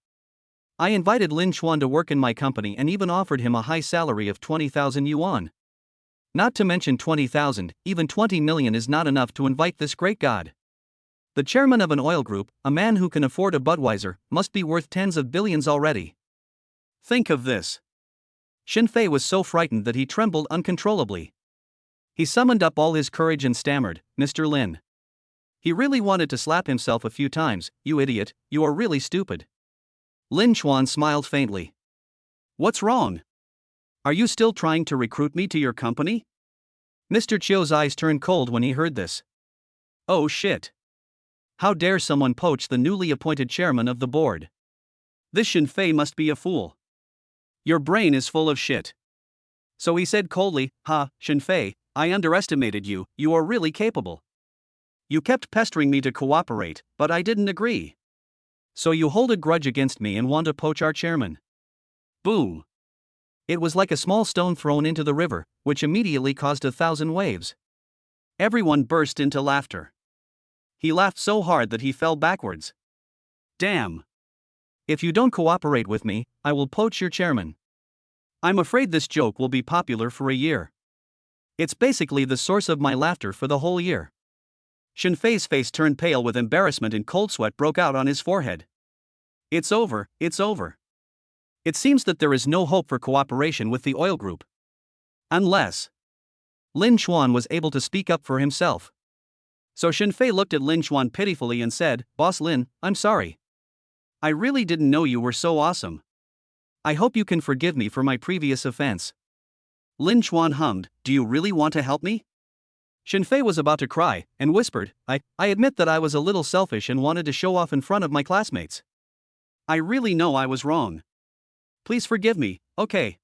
I invited Lin Chuan to work in my company and even offered him a high salary of 20,000 yuan. Not to mention 20,000, even 20 million is not enough to invite this great god. The chairman of an oil group, a man who can afford a Budweiser, must be worth tens of billions already. Think of this. Xin Fei was so frightened that he trembled uncontrollably. He summoned up all his courage and stammered, "Mr. Lin." He really wanted to slap himself a few times. "You idiot, you are really stupid." Lin Chuan smiled faintly. What's wrong? Are you still trying to recruit me to your company? Mr. Chiu's eyes turned cold when he heard this. Oh shit. How dare someone poach the newly appointed chairman of the board? This Xin Fei must be a fool. Your brain is full of shit. So he said coldly, "Ha, Xin Fei, I underestimated you, you are really capable. You kept pestering me to cooperate, but I didn't agree. So you hold a grudge against me and want to poach our chairman." Boom. It was like a small stone thrown into the river, which immediately caused 1,000 waves. Everyone burst into laughter. He laughed so hard that he fell backwards. Damn. If you don't cooperate with me, I will poach your chairman. I'm afraid this joke will be popular for a year. It's basically the source of my laughter for the whole year. Xin Fei's face turned pale with embarrassment and cold sweat broke out on his forehead. It's over, it's over. It seems that there is no hope for cooperation with the oil group. Unless Lin Chuan was able to speak up for himself. So Xin Fei looked at Lin Chuan pitifully and said, "Boss Lin, I'm sorry. I really didn't know you were so awesome. I hope you can forgive me for my previous offense." Lin Chuan hummed, "Do you really want to help me?" Xin Fei was about to cry, and whispered, I admit that I was a little selfish and wanted to show off in front of my classmates. I really know I was wrong. Please forgive me, okay?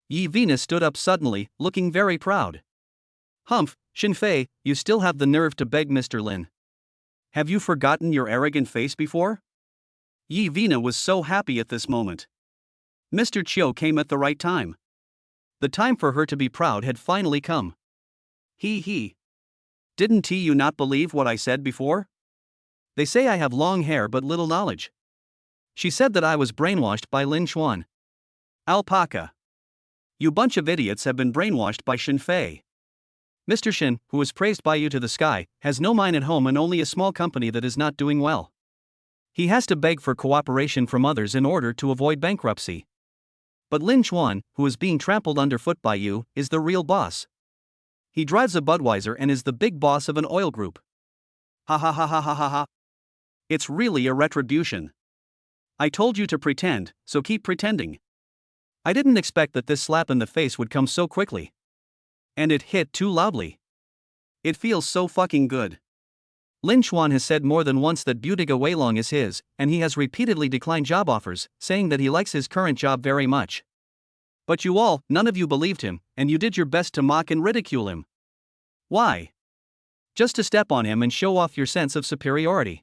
Yi Venus stood up suddenly, looking very proud. Humph, Xin Fei, you still have the nerve to beg Mr. Lin. Have you forgotten your arrogant face before? Yi Venus was so happy at this moment. Mr. Chiu came at the right time. The time for her to be proud had finally come. He. Didn't you not believe what I said before? They say I have long hair but little knowledge. She said that I was brainwashed by Lin Chuan. Alpaca. You bunch of idiots have been brainwashed by Xin Fei. Mr. Xin, who is praised by you to the sky, has no mine at home and only a small company that is not doing well. He has to beg for cooperation from others in order to avoid bankruptcy. But Lin Chuan, who is being trampled underfoot by you, is the real boss. He drives a Budweiser and is the big boss of an oil group. Ha ha ha ha ha ha ha. It's really a retribution. I told you to pretend, so keep pretending. I didn't expect that this slap in the face would come so quickly. And it hit too loudly. It feels so fucking good. Lin Chuan has said more than once that Butiga Weilong is his, and he has repeatedly declined job offers, saying that he likes his current job very much. But you all, none of you believed him, and you did your best to mock and ridicule him. Why? Just to step on him and show off your sense of superiority.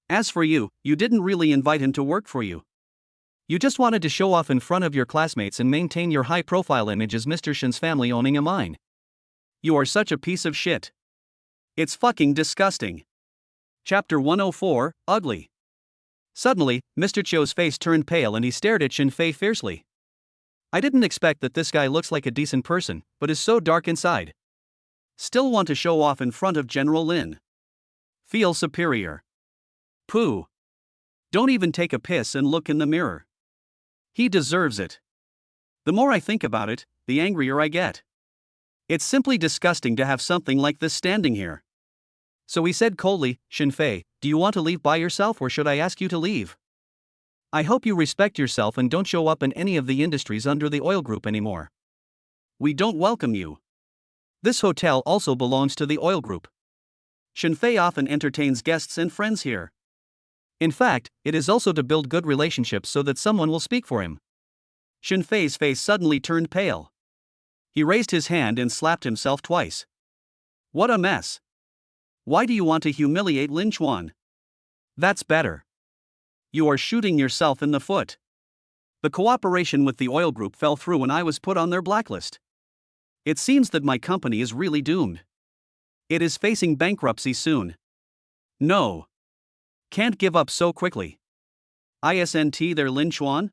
As for you, you didn't really invite him to work for you. You just wanted to show off in front of your classmates and maintain your high-profile image as Mr. Shin's family owning a mine. You are such a piece of shit. It's fucking disgusting. Chapter 104, Ugly. Suddenly, Mr. Chiu's face turned pale and he stared at Xin Fei fiercely. I didn't expect that this guy looks like a decent person, but is so dark inside. Still want to show off in front of General Lin. Feel superior. Pooh. Don't even take a piss and look in the mirror. He deserves it. The more I think about it, the angrier I get. It's simply disgusting to have something like this standing here. So he said coldly, Xin Fei, do you want to leave by yourself or should I ask you to leave? I hope you respect yourself and don't show up in any of the industries under the oil group anymore. We don't welcome you. This hotel also belongs to the oil group. Xin Fei often entertains guests and friends here. In fact, it is also to build good relationships so that someone will speak for him. Xin Fei's face suddenly turned pale. He raised his hand and slapped himself twice. What a mess. Why do you want to humiliate Lin Chuan? That's better. You are shooting yourself in the foot. The cooperation with the oil group fell through and I was put on their blacklist. It seems that my company is really doomed. It is facing bankruptcy soon. No. Can't give up so quickly. Isn't there Lin Chuan?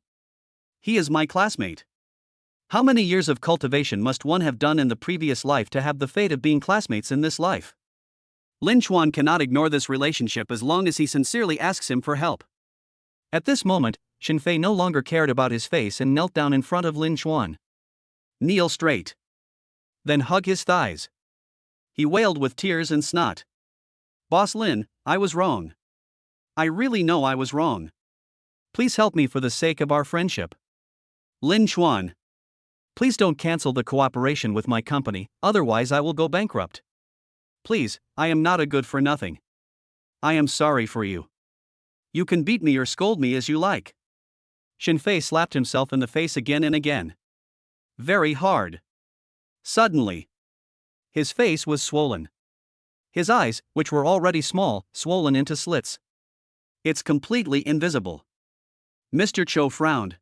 He is my classmate. How many years of cultivation must one have done in the previous life to have the fate of being classmates in this life? Lin Chuan cannot ignore this relationship as long as he sincerely asks him for help. At this moment, Shinfei no longer cared about his face and knelt down in front of Lin Chuan. Kneel straight. Then hug his thighs. He wailed with tears and snot. Boss Lin, I was wrong. I really know I was wrong. Please help me for the sake of our friendship. Lin Chuan. Please don't cancel the cooperation with my company, otherwise I will go bankrupt. Please, I am not a good for nothing. I am sorry for you. You can beat me or scold me as you like. Shinfei slapped himself in the face again and again. Very hard. Suddenly, his face was swollen. His eyes, which were already small, swollen into slits. It's completely invisible. Mr. Cho frowned.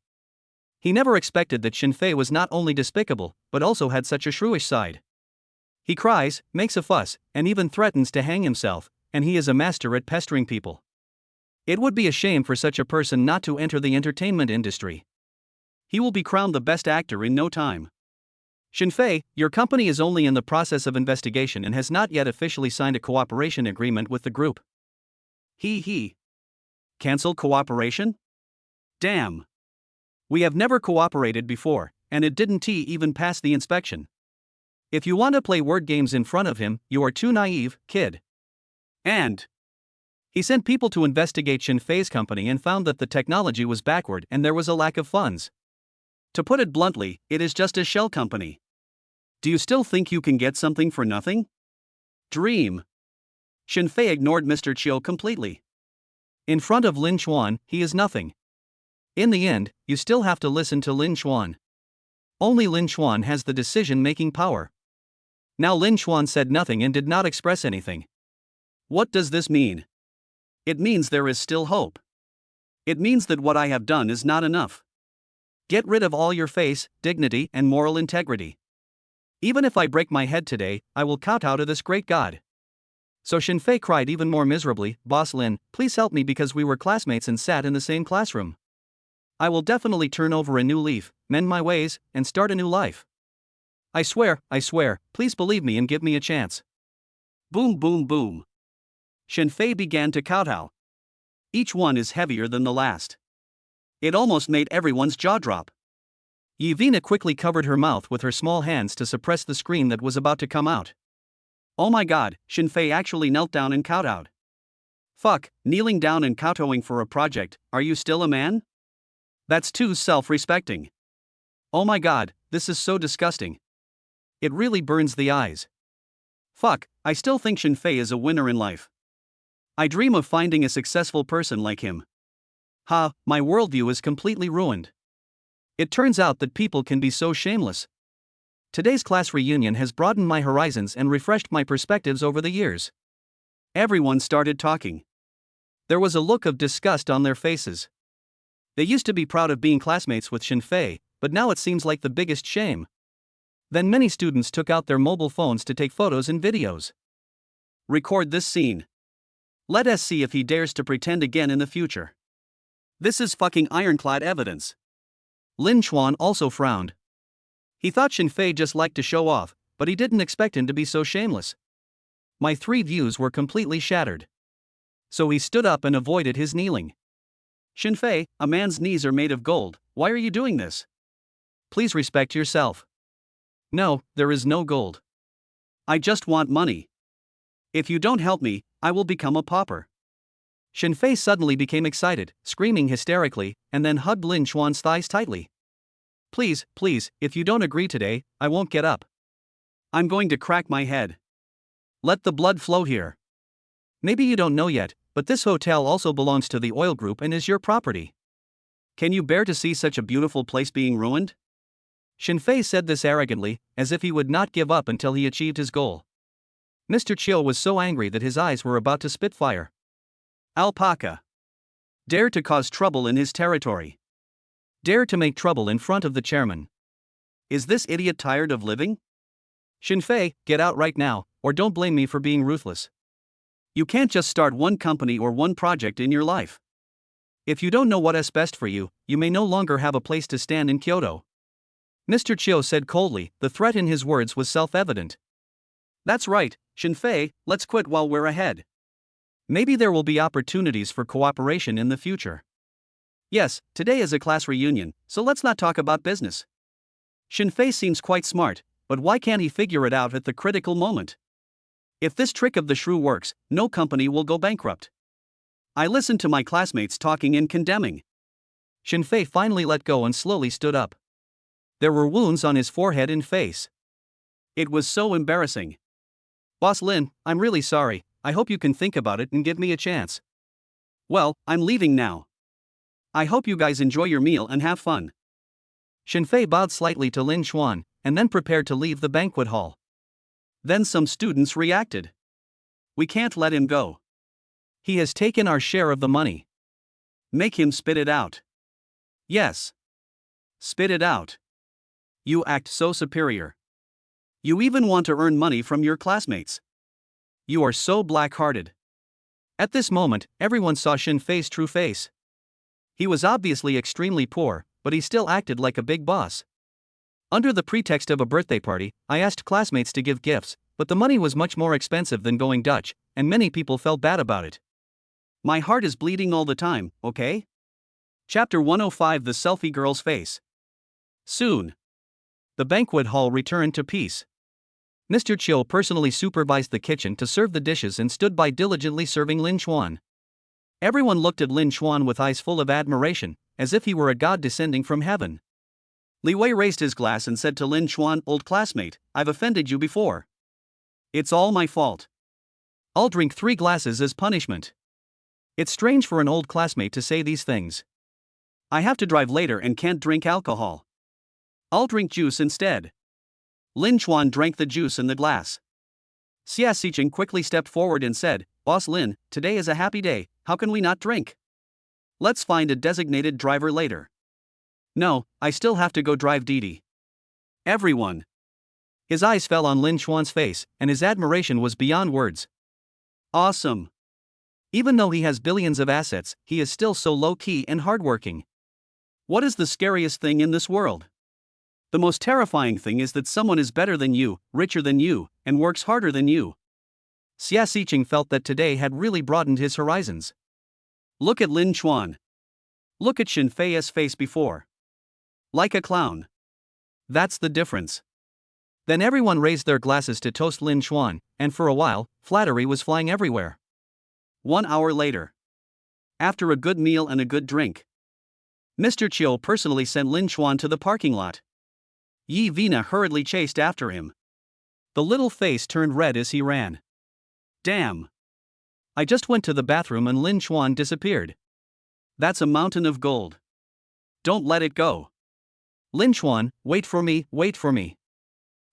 He never expected that Shinfei was not only despicable, but also had such a shrewish side. He cries, makes a fuss, and even threatens to hang himself, and he is a master at pestering people. It would be a shame for such a person not to enter the entertainment industry. He will be crowned the best actor in no time. Shinfei, your company is only in the process of investigation and has not yet officially signed a cooperation agreement with the group. Cancel cooperation? Damn. We have never cooperated before, and it didn't even pass the inspection. If you want to play word games in front of him, you are too naive, kid. And he sent people to investigate Shinfei's company and found that the technology was backward and there was a lack of funds. To put it bluntly, it is just a shell company. Do you still think you can get something for nothing? Dream. Shinfei ignored Mr. Chiu completely. In front of Lin Chuan, he is nothing. In the end, you still have to listen to Lin Chuan. Only Lin Chuan has the decision-making power. Now Lin Chuan said nothing and did not express anything. What does this mean? It means there is still hope. It means that what I have done is not enough. Get rid of all your face, dignity, and moral integrity. Even if I break my head today, I will kowtow to this great God. So Shinfei cried even more miserably, Boss Lin, please help me because we were classmates and sat in the same classroom. I will definitely turn over a new leaf, mend my ways, and start a new life. I swear, please believe me and give me a chance. Boom boom boom. Shinfei began to kowtow. Each one is heavier than the last. It almost made everyone's jaw drop. Yevina quickly covered her mouth with her small hands to suppress the scream that was about to come out. Oh my god, Shinfei actually knelt down and kowtowed. Fuck, kneeling down and kowtowing for a project, are you still a man? That's too self-respecting. Oh my god, this is so disgusting. It really burns the eyes. Fuck, I still think Shinfei is a winner in life. I dream of finding a successful person like him. Ha, my worldview is completely ruined. It turns out that people can be so shameless. Today's class reunion has broadened my horizons and refreshed my perspectives over the years. Everyone started talking. There was a look of disgust on their faces. They used to be proud of being classmates with Shinfei, but now it seems like the biggest shame. Then many students took out their mobile phones to take photos and videos. Record this scene. Let us see if he dares to pretend again in the future. This is fucking ironclad evidence. Lin Chuan also frowned. He thought Shinfei just liked to show off, but he didn't expect him to be so shameless. My three views were completely shattered. So he stood up and avoided his kneeling. Shinfei, a man's knees are made of gold, why are you doing this? Please respect yourself. No, there is no gold. I just want money. If you don't help me, I will become a pauper. Shinfei suddenly became excited, screaming hysterically, and then hugged Lin Chuan's thighs tightly. Please, if you don't agree today, I won't get up. I'm going to crack my head. Let the blood flow here. Maybe you don't know yet, but this hotel also belongs to the oil group and is your property. Can you bear to see such a beautiful place being ruined? Shinfei said this arrogantly, as if he would not give up until he achieved his goal. Mr. Chiu was so angry that his eyes were about to spit fire. Alpaca. Dare to cause trouble in his territory. Dare to make trouble in front of the chairman. Is this idiot tired of living? Shinfei, get out right now, or don't blame me for being ruthless. You can't just start one company or one project in your life. If you don't know what is best for you, you may no longer have a place to stand in Kyoto. Mr. Chiu said coldly, the threat in his words was self-evident. That's right, Shinfei, let's quit while we're ahead. Maybe there will be opportunities for cooperation in the future. Yes, today is a class reunion, so let's not talk about business. Shinfei seems quite smart, but why can't he figure it out at the critical moment? If this trick of the shrew works, no company will go bankrupt. I listened to my classmates talking and condemning. Shinfei finally let go and slowly stood up. There were wounds on his forehead and face. It was so embarrassing. Boss Lin, I'm really sorry, I hope you can think about it and give me a chance. Well, I'm leaving now. I hope you guys enjoy your meal and have fun. Shinfei bowed slightly to Lin Xuan, and then prepared to leave the banquet hall. Then some students reacted. We can't let him go. He has taken our share of the money. Make him spit it out. Yes. Spit it out. You act so superior. You even want to earn money from your classmates. You are so black-hearted. At this moment, everyone saw Shinfei's true face. He was obviously extremely poor, but he still acted like a big boss. Under the pretext of a birthday party, I asked classmates to give gifts, but the money was much more expensive than going Dutch, and many people felt bad about it. My heart is bleeding all the time, okay? Chapter 105 The Selfie Girl's Face. Soon. The banquet hall returned to peace. Mr. Chiu personally supervised the kitchen to serve the dishes and stood by diligently serving Lin Xuan. Everyone looked at Lin Xuan with eyes full of admiration, as if he were a god descending from heaven. Li Wei raised his glass and said to Lin Xuan, old classmate, I've offended you before. It's all my fault. I'll drink 3 glasses as punishment. It's strange for an old classmate to say these things. I have to drive later and can't drink alcohol. I'll drink juice instead. Lin Xuan drank the juice in the glass. Xia Xiqing quickly stepped forward and said, Boss Lin, today is a happy day, how can we not drink? Let's find a designated driver later. No, I still have to go drive Didi. Everyone. His eyes fell on Lin Xuan's face, and his admiration was beyond words. Awesome. Even though he has billions of assets, he is still so low-key and hardworking. What is the scariest thing in this world? The most terrifying thing is that someone is better than you, richer than you, and works harder than you. Xia Xiqing felt that today had really broadened his horizons. Look at Lin Xuan. Look at Shinfei's face before. Like a clown. That's the difference. Then everyone raised their glasses to toast Lin Xuan, and for a while, flattery was flying everywhere. 1 hour later. After a good meal and a good drink, Mr. Chiu personally sent Lin Xuan to the parking lot. Yi Vina hurriedly chased after him. The little face turned red as he ran. Damn. I just went to the bathroom and Lin Xuan disappeared. That's a mountain of gold. Don't let it go. Lin Xuan, wait for me, wait for me.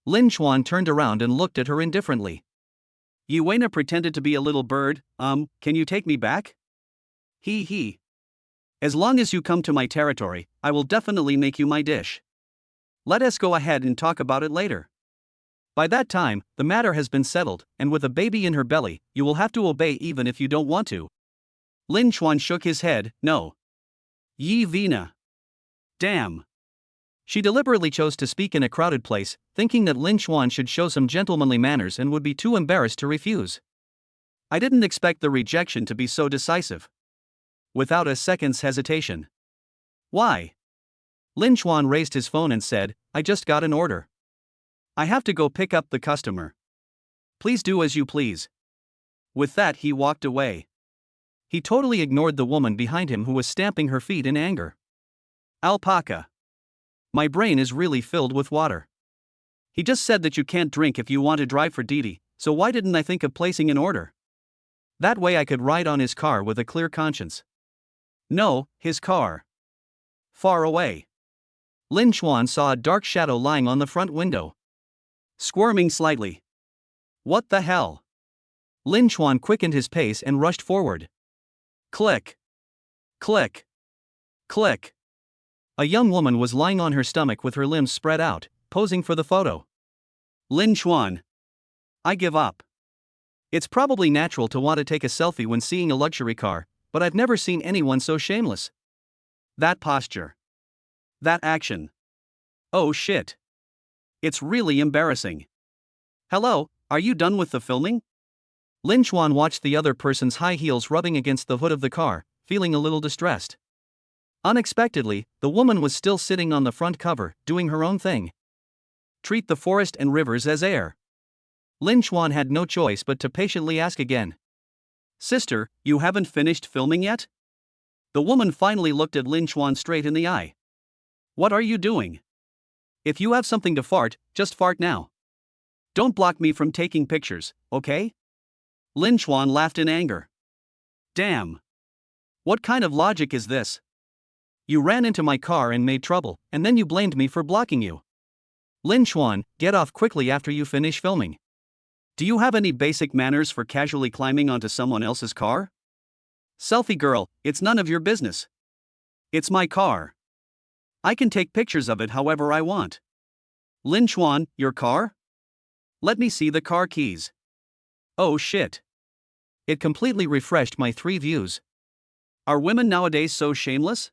Lin Xuan turned around and looked at her indifferently. Yi Weina pretended to be a little bird, can you take me back? He. As long as you come to my territory, I will definitely make you my dish. Let us go ahead and talk about it later. By that time, the matter has been settled, and with a baby in her belly, you will have to obey even if you don't want to. Lin Xuan shook his head, no. Yi Vina. Damn. She deliberately chose to speak in a crowded place, thinking that Lin Xuan should show some gentlemanly manners and would be too embarrassed to refuse. I didn't expect the rejection to be so decisive. Without a second's hesitation. Why? Lin Xuan raised his phone and said, I just got an order. I have to go pick up the customer. Please do as you please. With that, he walked away. He totally ignored the woman behind him who was stamping her feet in anger. Alpaca. My brain is really filled with water. He just said that you can't drink if you want to drive for Didi, so why didn't I think of placing an order? That way I could ride on his car with a clear conscience. No, his car. Far away. Lin Xuan saw a dark shadow lying on the front window. Squirming slightly. What the hell? Lin Xuan quickened his pace and rushed forward. Click. Click. Click. A young woman was lying on her stomach with her limbs spread out, posing for the photo. Lin Xuan. I give up. It's probably natural to want to take a selfie when seeing a luxury car, but I've never seen anyone so shameless. That posture. That action. Oh shit. It's really embarrassing. Hello, are you done with the filming? Lin Chuan watched the other person's high heels rubbing against the hood of the car, feeling a little distressed. Unexpectedly, the woman was still sitting on the front cover, doing her own thing. Treat the forest and rivers as air. Lin Chuan had no choice but to patiently ask again. Sister, you haven't finished filming yet? The woman finally looked at Lin Chuan straight in the eye. What are you doing? If you have something to fart, just fart now. Don't block me from taking pictures, okay? Lin Chuan laughed in anger. Damn. What kind of logic is this? You ran into my car and made trouble, and then you blamed me for blocking you. Lin Chuan, get off quickly after you finish filming. Do you have any basic manners for casually climbing onto someone else's car? Selfie girl, it's none of your business. It's my car. I can take pictures of it however I want. Lin Chuan, your car? Let me see the car keys. Oh shit. It completely refreshed my 3 views. Are women nowadays so shameless?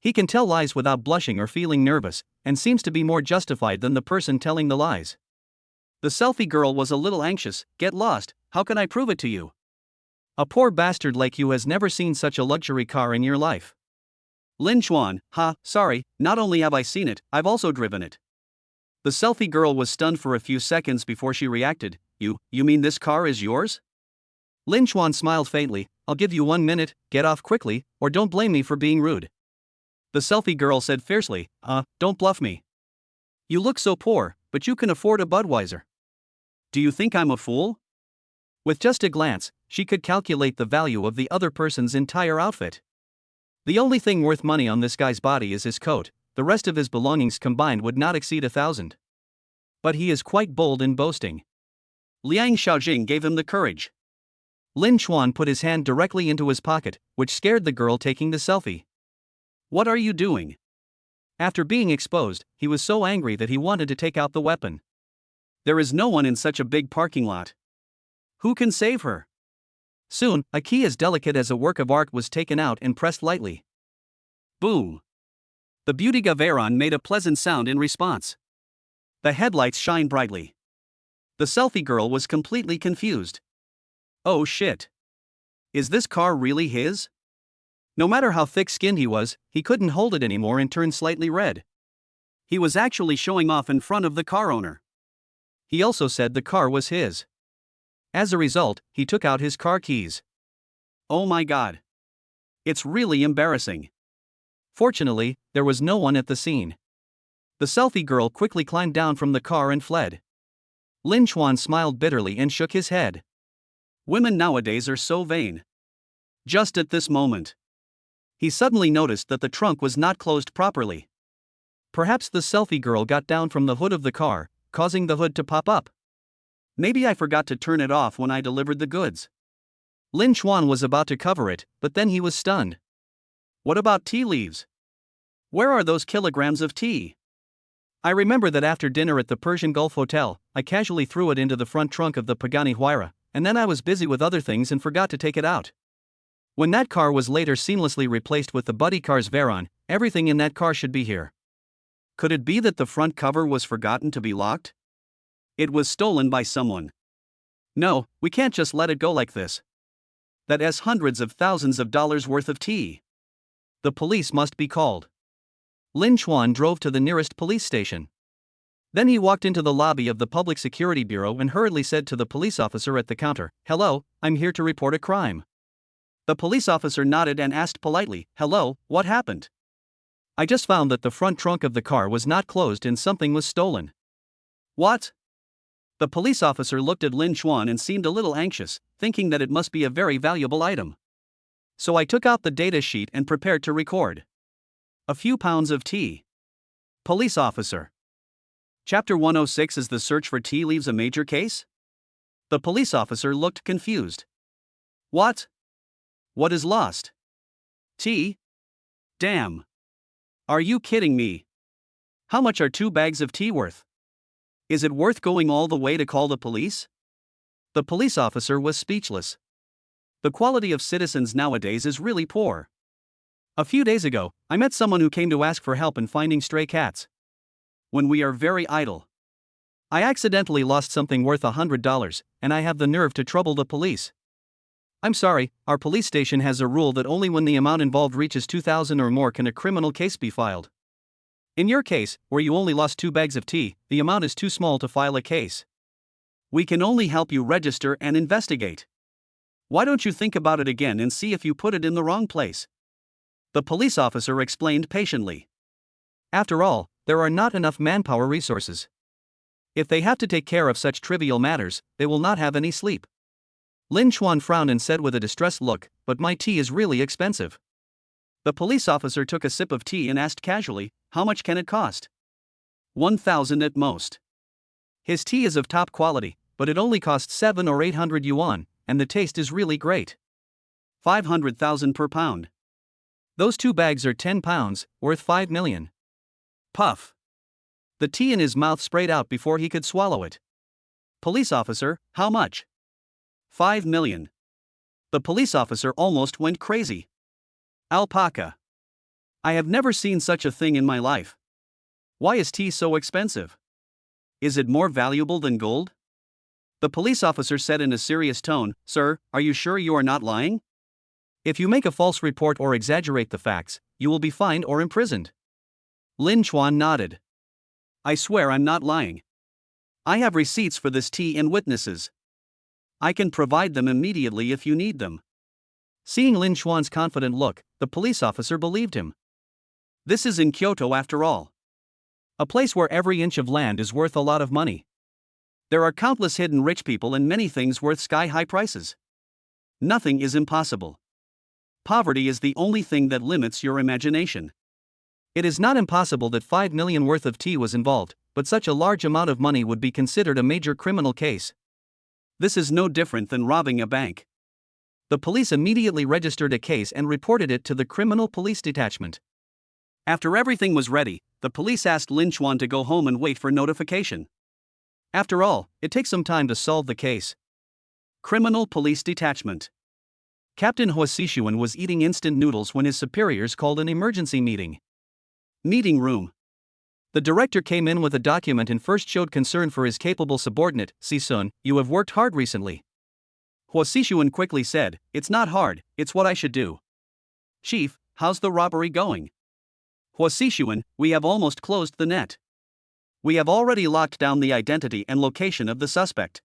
He can tell lies without blushing or feeling nervous, and seems to be more justified than the person telling the lies. The selfie girl was a little anxious. Get lost, how can I prove it to you? A poor bastard like you has never seen such a luxury car in your life. Lin Chuan, sorry, not only have I seen it, I've also driven it. The selfie girl was stunned for a few seconds before she reacted. You mean this car is yours? Lin Chuan smiled faintly. I'll give you 1 minute, get off quickly, or don't blame me for being rude. The selfie girl said fiercely, don't bluff me. You look so poor, but you can afford a Budweiser. Do you think I'm a fool? With just a glance, she could calculate the value of the other person's entire outfit. The only thing worth money on this guy's body is his coat, the rest of his belongings combined would not exceed 1,000. But he is quite bold in boasting. Liang Xiaojing gave him the courage. Lin Chuan put his hand directly into his pocket, which scared the girl taking the selfie. What are you doing? After being exposed, he was so angry that he wanted to take out the weapon. There is no one in such a big parking lot. Who can save her? Soon, a key as delicate as a work of art was taken out and pressed lightly. Boom. The beauty of errand made a pleasant sound in response. The headlights shine brightly. The selfie girl was completely confused. Oh shit. Is this car really his? No matter how thick-skinned he was, he couldn't hold it anymore and turned slightly red. He was actually showing off in front of the car owner. He also said the car was his. As a result, he took out his car keys. Oh my god. It's really embarrassing. Fortunately, there was no one at the scene. The selfie girl quickly climbed down from the car and fled. Lin Chuan smiled bitterly and shook his head. Women nowadays are so vain. Just at this moment, he suddenly noticed that the trunk was not closed properly. Perhaps the selfie girl got down from the hood of the car, causing the hood to pop up. Maybe I forgot to turn it off when I delivered the goods. Lin Chuan was about to cover it, but then he was stunned. What about tea leaves? Where are those kilograms of tea? I remember that after dinner at the Persian Gulf Hotel, I casually threw it into the front trunk of the Pagani Huayra, and then I was busy with other things and forgot to take it out. When that car was later seamlessly replaced with the buddy car's Veyron, everything in that car should be here. Could it be that the front cover was forgotten to be locked? It was stolen by someone. No, we can't just let it go like this. That has hundreds of thousands of dollars worth of tea. The police must be called. Lin Chuan drove to the nearest police station. Then he walked into the lobby of the Public Security Bureau and hurriedly said to the police officer at the counter, "Hello, I'm here to report a crime." The police officer nodded and asked politely, "Hello, what happened?" "I just found that the front trunk of the car was not closed and something was stolen." What? The police officer looked at Lin Chuan and seemed a little anxious, thinking that it must be a very valuable item. So I took out the data sheet and prepared to record. A few pounds of tea. Police officer. Chapter 106. Is the search for tea leaves a major case? The police officer looked confused. What? What is lost? Tea? Damn. Are you kidding me? How much are 2 bags of tea worth? Is it worth going all the way to call the police? The police officer was speechless. The quality of citizens nowadays is really poor. A few days ago, I met someone who came to ask for help in finding stray cats. When we are very idle. I accidentally lost something worth $100, and I have the nerve to trouble the police. I'm sorry, our police station has a rule that only when the amount involved reaches $2,000 or more can a criminal case be filed. In your case, where you only lost 2 bags of tea, the amount is too small to file a case. We can only help you register and investigate. Why don't you think about it again and see if you put it in the wrong place? The police officer explained patiently. After all, there are not enough manpower resources. If they have to take care of such trivial matters, they will not have any sleep. Lin Chuan frowned and said with a distressed look, "But my tea is really expensive." The police officer took a sip of tea and asked casually, "How much can it cost?" 1,000 at most. His tea is of top quality, but it only costs 7 or 800 yuan, and the taste is really great. 500,000 per pound. Those 2 bags are 10 pounds, worth 5 million. Puff. The tea in his mouth sprayed out before he could swallow it. Police officer, how much? 5 million. The police officer almost went crazy. Alpaca. I have never seen such a thing in my life. Why is tea so expensive? Is it more valuable than gold? The police officer said in a serious tone, "Sir, are you sure you are not lying? If you make a false report or exaggerate the facts, you will be fined or imprisoned." Lin Chuan nodded. "I swear I'm not lying. I have receipts for this tea and witnesses. I can provide them immediately if you need them." Seeing Lin Chuan's confident look, the police officer believed him. This is in Kyoto after all. A place where every inch of land is worth a lot of money. There are countless hidden rich people and many things worth sky-high prices. Nothing is impossible. Poverty is the only thing that limits your imagination. It is not impossible that 5 million worth of tea was involved, but such a large amount of money would be considered a major criminal case. This is no different than robbing a bank. The police immediately registered a case and reported it to the Criminal Police Detachment. After everything was ready, the police asked Lin Chuan to go home and wait for notification. After all, it takes some time to solve the case. Criminal Police Detachment. Captain Hua Sishuan was eating instant noodles when his superiors called an emergency meeting. Meeting room. The director came in with a document and first showed concern for his capable subordinate, Si-sun. "You have worked hard recently." Hua Sishuan quickly said, "It's not hard, it's what I should do." "Chief, how's the robbery going?" Hua Sishuan, "We have almost closed the net. We have already locked down the identity and location of the suspect.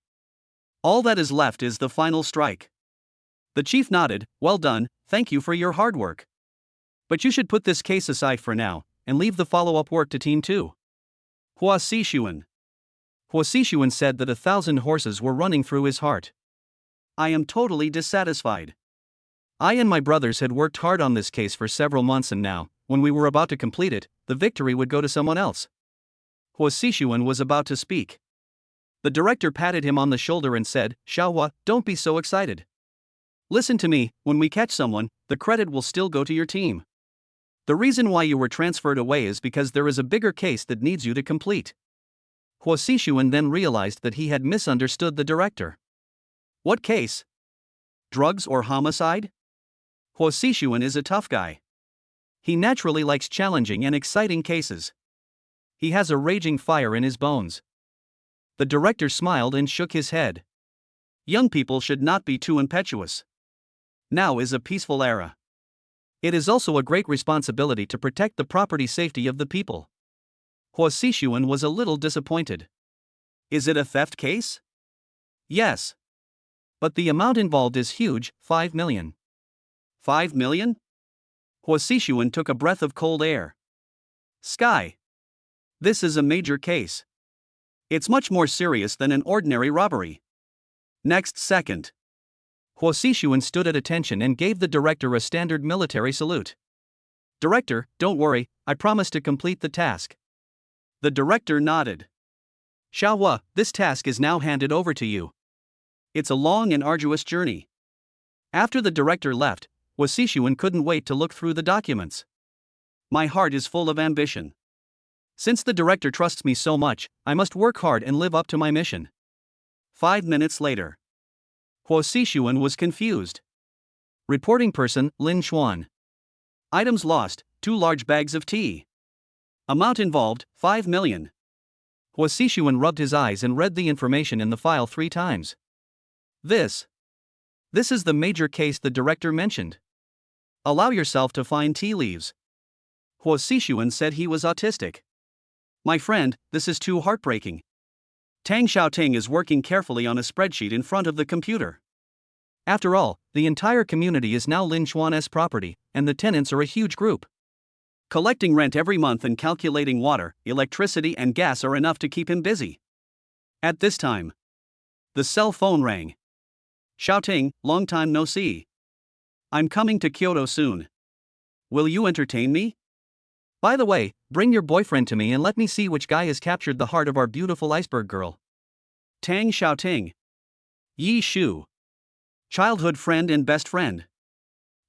All that is left is the final strike." The chief nodded, "Well done, thank you for your hard work. But you should put this case aside for now, and leave the follow-up work to Team 2. Hua Sishuan. Hua Sishuan said that 1,000 horses were running through his heart. "I am totally dissatisfied. I and my brothers had worked hard on this case for several months, and now, when we were about to complete it, the victory would go to someone else." Hua Sishuan was about to speak. The director patted him on the shoulder and said, "Xiaohua, don't be so excited. Listen to me, when we catch someone, the credit will still go to your team. The reason why you were transferred away is because there is a bigger case that needs you to complete." Hua Sishuan then realized that he had misunderstood the director. What case? Drugs or homicide? Hua Sishuan is a tough guy. He naturally likes challenging and exciting cases. He has a raging fire in his bones. The director smiled and shook his head. Young people should not be too impetuous. Now is a peaceful era. It is also a great responsibility to protect the property safety of the people. Hua Sishuan was a little disappointed. Is it a theft case? Yes. But the amount involved is huge, 5 million. 5 million? Hua Sishuan took a breath of cold air. Sky. This is a major case. It's much more serious than an ordinary robbery. Next second. Hua Sishuan stood at attention and gave the director a standard military salute. "Director, don't worry, I promise to complete the task." The director nodded. "Xiaohua, this task is now handed over to you. It's a long and arduous journey." After the director left, Hua Sishuan couldn't wait to look through the documents. "My heart is full of ambition. Since the director trusts me so much, I must work hard and live up to my mission." 5 minutes later. Huo Xishuan was confused. Reporting person, Lin Xuan. Items lost, 2 large bags of tea. Amount involved, 5 million. Huo Xishuan rubbed his eyes and read the information in the file 3 times. This is the major case the director mentioned. Allow yourself to find tea leaves. Huo Xishuan said he was autistic. My friend, this is too heartbreaking. Tang Xiaoting is working carefully on a spreadsheet in front of the computer. After all, the entire community is now Lin Xuan's property, and the tenants are a huge group. Collecting rent every month and calculating water, electricity, and gas are enough to keep him busy. At this time, the cell phone rang. Xiaoting, long time no see. I'm coming to Kyoto soon. Will you entertain me? By the way, bring your boyfriend to me and let me see which guy has captured the heart of our beautiful iceberg girl. Tang Xiaoting. Yi Shu. Childhood friend and best friend.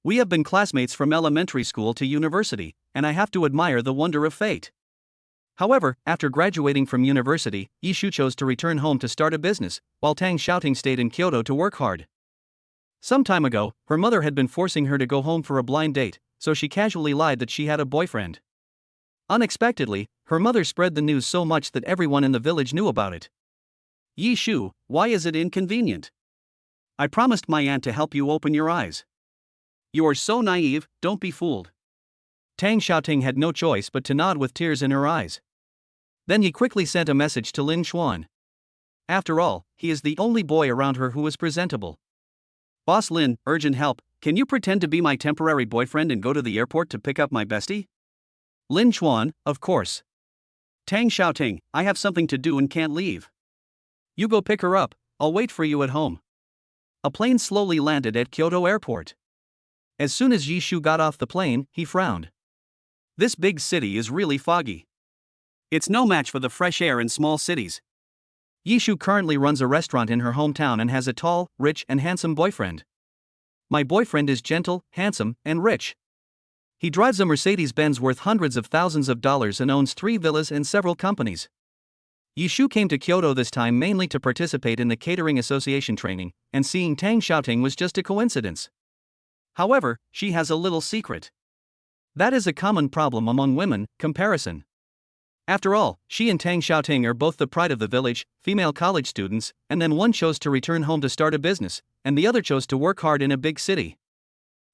We have been classmates from elementary school to university, and I have to admire the wonder of fate. However, after graduating from university, Yi Shu chose to return home to start a business, while Tang Xiaoting stayed in Kyoto to work hard. Some time ago, her mother had been forcing her to go home for a blind date, so she casually lied that she had a boyfriend. Unexpectedly, her mother spread the news so much that everyone in the village knew about it. Yi Shu, why is it inconvenient? I promised my aunt to help you open your eyes. You are so naive, don't be fooled. Tang Xiaoting had no choice but to nod with tears in her eyes. Then he quickly sent a message to Lin Xuan. After all, he is the only boy around her who is presentable. Boss Lin, urgent help, can you pretend to be my temporary boyfriend and go to the airport to pick up my bestie? Lin Xuan, of course. Tang Xiaoting, I have something to do and can't leave. You go pick her up, I'll wait for you at home. A plane slowly landed at Kyoto Airport. As soon as Yi Shu got off the plane, he frowned. This big city is really foggy. It's no match for the fresh air in small cities. Yi Shu currently runs a restaurant in her hometown and has a tall, rich, and handsome boyfriend. My boyfriend is gentle, handsome, and rich. He drives a Mercedes-Benz worth hundreds of thousands of dollars and owns 3 villas and several companies. Yi Shu came to Kyoto this time mainly to participate in the Catering Association training, and seeing Tang Xiaoting was just a coincidence. However, she has a little secret. That is a common problem among women, comparison. After all, she and Tang Xiaoting are both the pride of the village, female college students, and then one chose to return home to start a business, and the other chose to work hard in a big city.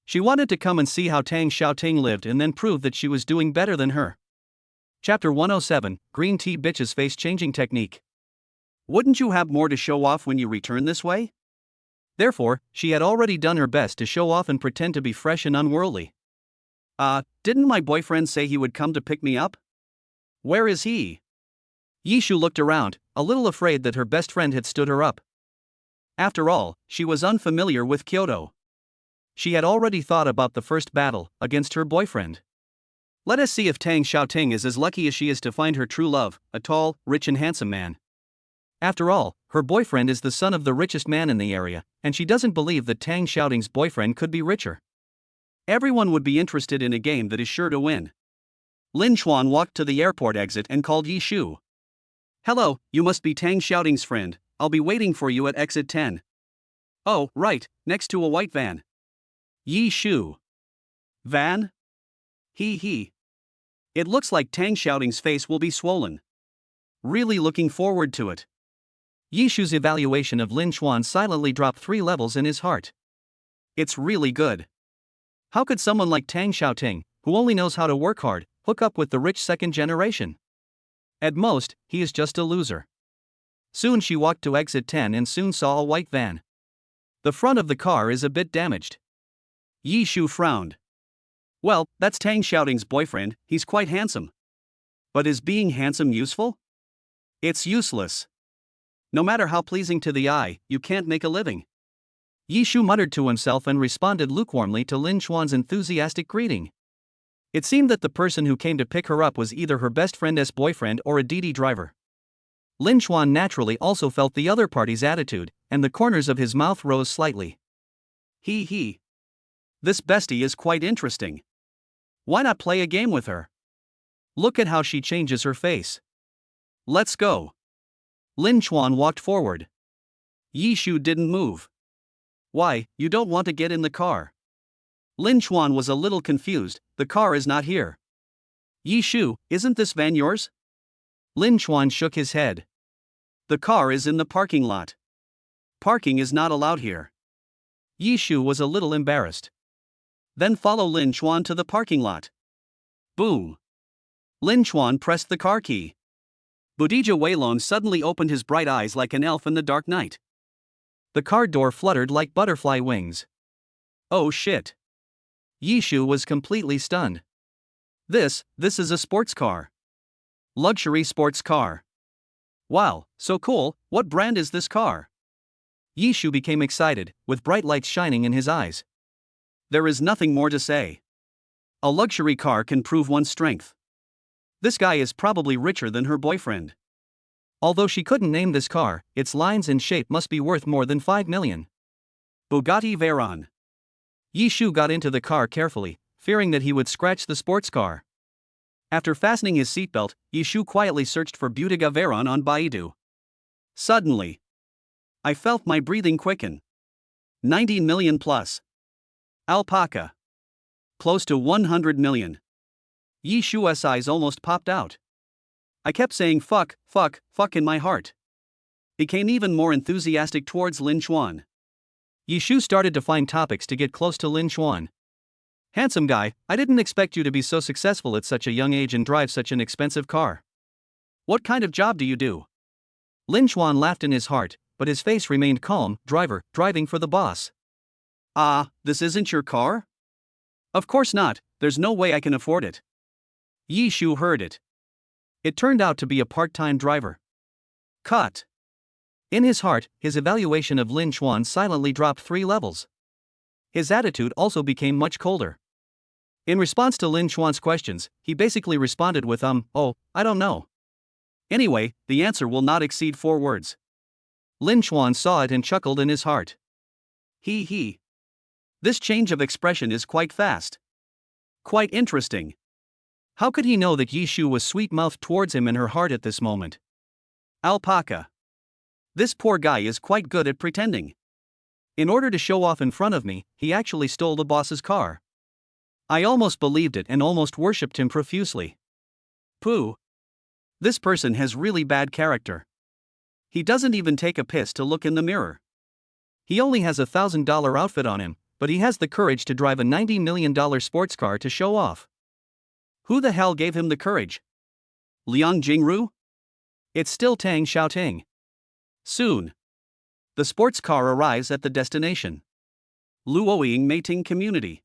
She wanted to come and see how Tang Xiaoting lived and then prove that she was doing better than her. Chapter 107, Green Tea Bitch's Face Changing Technique. Wouldn't you have more to show off when you return this way? Therefore, she had already done her best to show off and pretend to be fresh and unworldly. Didn't my boyfriend say he would come to pick me up? Where is he? Yi Shu looked around, a little afraid that her best friend had stood her up. After all, she was unfamiliar with Kyoto. She had already thought about the first battle, against her boyfriend. Let us see if Tang Xiaoting is as lucky as she is to find her true love, a tall, rich and handsome man. After all, her boyfriend is the son of the richest man in the area, and she doesn't believe that Tang Xiaoting's boyfriend could be richer. Everyone would be interested in a game that is sure to win. Lin Xuan walked to the airport exit and called Yi Shu. Hello, you must be Tang Xiaoting's friend, I'll be waiting for you at exit 10. Oh, right, next to a white van. Yi Shu. Van? He. It looks like Tang Xiaoting's face will be swollen. Really looking forward to it. Yi Shu's evaluation of Lin Xuan silently dropped 3 levels in his heart. It's really good. How could someone like Tang Xiaoting, who only knows how to work hard, hook up with the rich second generation? At most, he is just a loser. Soon she walked to exit 10 and soon saw a white van. The front of the car is a bit damaged. Yi Shu frowned. Well, that's Tang Xiaoting's boyfriend, he's quite handsome. But is being handsome useful? It's useless. No matter how pleasing to the eye, you can't make a living. Yi Shu muttered to himself and responded lukewarmly to Lin Xuan's enthusiastic greeting. It seemed that the person who came to pick her up was either her best friend's boyfriend or a Didi driver. Lin Xuan naturally also felt the other party's attitude, and the corners of his mouth rose slightly. He. This bestie is quite interesting. Why not play a game with her? Look at how she changes her face. Let's go. Lin Xuan walked forward. Yi Shu didn't move. Why, you don't want to get in the car? Lin Chuan was a little confused. The car is not here. Yi Shu, isn't this van yours? Lin Chuan shook his head. The car is in the parking lot. Parking is not allowed here. Yi Shu was a little embarrassed. Then follow Lin Chuan to the parking lot. Boom. Lin Chuan pressed the car key. Budija Weilong suddenly opened his bright eyes like an elf in the dark night. The car door fluttered like butterfly wings. Oh shit. Yi Shu was completely stunned. This is a sports car. Luxury sports car. Wow, so cool. What brand is this car? Yi Shu became excited, with bright lights shining in his eyes. There is nothing more to say. A luxury car can prove one's strength. This guy is probably richer than her boyfriend. Although she couldn't name this car, its lines and shape must be worth more than 5 million. Bugatti Veyron. Yi Shu got into the car carefully, fearing that he would scratch the sports car. After fastening his seatbelt, Yi Shu quietly searched for Bugatti Veyron on Baidu. Suddenly, I felt my breathing quicken. 90 million plus. Alpaca. Close to 100 million. Yi Shu's eyes almost popped out. I kept saying fuck, fuck, fuck in my heart. Became even more enthusiastic towards Lin Chuan. Yi Shu started to find topics to get close to Lin Chuan. Handsome guy, I didn't expect you to be so successful at such a young age and drive such an expensive car. What kind of job do you do? Lin Chuan laughed in his heart, but his face remained calm. Driver, driving for the boss. Ah, this isn't your car? Of course not, there's no way I can afford it. Yi Shu heard it. It turned out to be a part-time driver. Cut. In his heart, his evaluation of Lin Chuan silently dropped 3 levels. His attitude also became much colder. In response to Lin Chuan's questions, he basically responded with oh, I don't know. Anyway, the answer will not exceed 4 words. Lin Chuan saw it and chuckled in his heart. He. This change of expression is quite fast. Quite interesting. How could he know that Yi Shu was sweet-mouthed towards him in her heart at this moment? Alpaca. This poor guy is quite good at pretending. In order to show off in front of me, he actually stole the boss's car. I almost believed it and almost worshipped him profusely. Pooh. This person has really bad character. He doesn't even take a piss to look in the mirror. He only has a $1,000 outfit on him, but he has the courage to drive a $90 million sports car to show off. Who the hell gave him the courage? Liang Jingru? It's still Tang Xiaoting. Soon. The sports car arrives at the destination. Luoying Meiting Community.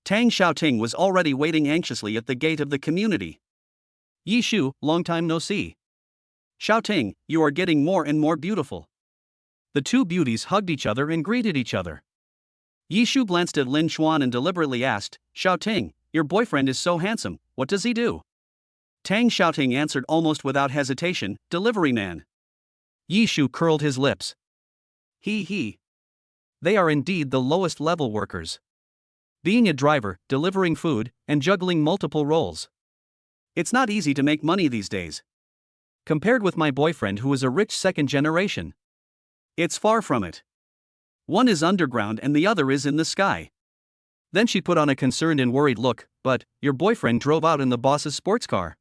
Tang Xiaoting was already waiting anxiously at the gate of the community. Yi Shu, long time no see. Xiaoting, you are getting more and more beautiful. The two beauties hugged each other and greeted each other. Yi Shu glanced at Lin Chuan and deliberately asked, Xiaoting, your boyfriend is so handsome, what does he do? Tang Xiaoting answered almost without hesitation, delivery man. Yi Shu curled his lips. He. They are indeed the lowest level workers. Being a driver, delivering food, and juggling multiple roles. It's not easy to make money these days. Compared with my boyfriend who is a rich second generation. It's far from it. One is underground and the other is in the sky. Then she put on a concerned and worried look, but, your boyfriend drove out in the boss's sports car.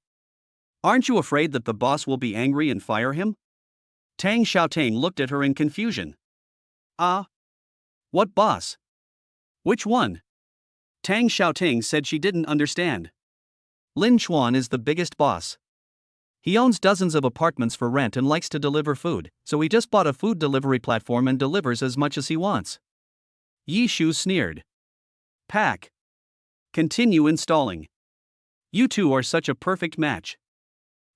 Aren't you afraid that the boss will be angry and fire him? Tang Xiaoting looked at her in confusion. Ah? What boss? Which one? Tang Xiaoting said she didn't understand. Lin Chuan is the biggest boss. He owns dozens of apartments for rent and likes to deliver food, so he just bought a food delivery platform and delivers as much as he wants. Yi Shu sneered. Pack. Continue installing. You two are such a perfect match.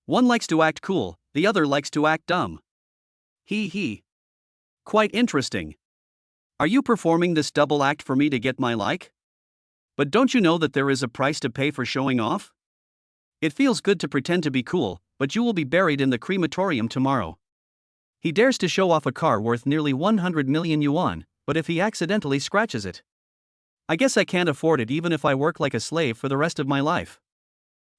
One likes to act cool, the other likes to act dumb. He. Quite interesting. Are you performing this double act for me to get my like? But don't you know that there is a price to pay for showing off? It feels good to pretend to be cool, but you will be buried in the crematorium tomorrow. He dares to show off a car worth nearly 100 million yuan, but if he accidentally scratches it, I guess I can't afford it even if I work like a slave for the rest of my life.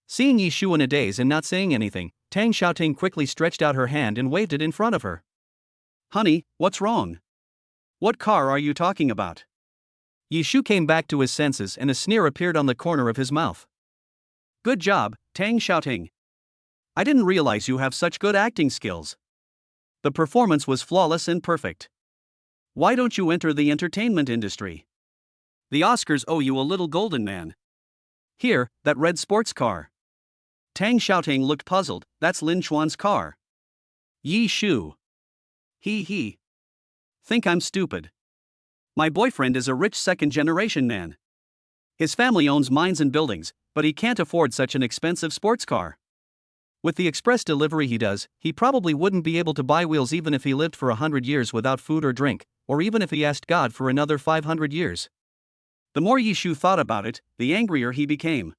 Seeing Yi Shu in a daze and not saying anything, Tang Xiaoting quickly stretched out her hand and waved it in front of her. Honey, what's wrong? What car are you talking about? Yi Shu came back to his senses and a sneer appeared on the corner of his mouth. Good job, Tang Xiaoting. I didn't realize you have such good acting skills. The performance was flawless and perfect. Why don't you enter the entertainment industry? The Oscars owe you a little golden man. Here, that red sports car. Tang Xiaoting looked puzzled. That's Lin Chuan's car. Yi Shu. He. Think I'm stupid. My boyfriend is a rich second-generation man. His family owns mines and buildings, but he can't afford such an expensive sports car. With the express delivery he does, he probably wouldn't be able to buy wheels even if he lived for 100 years without food or drink, or even if he asked God for another 500 years. The more Yi Shu thought about it, the angrier he became.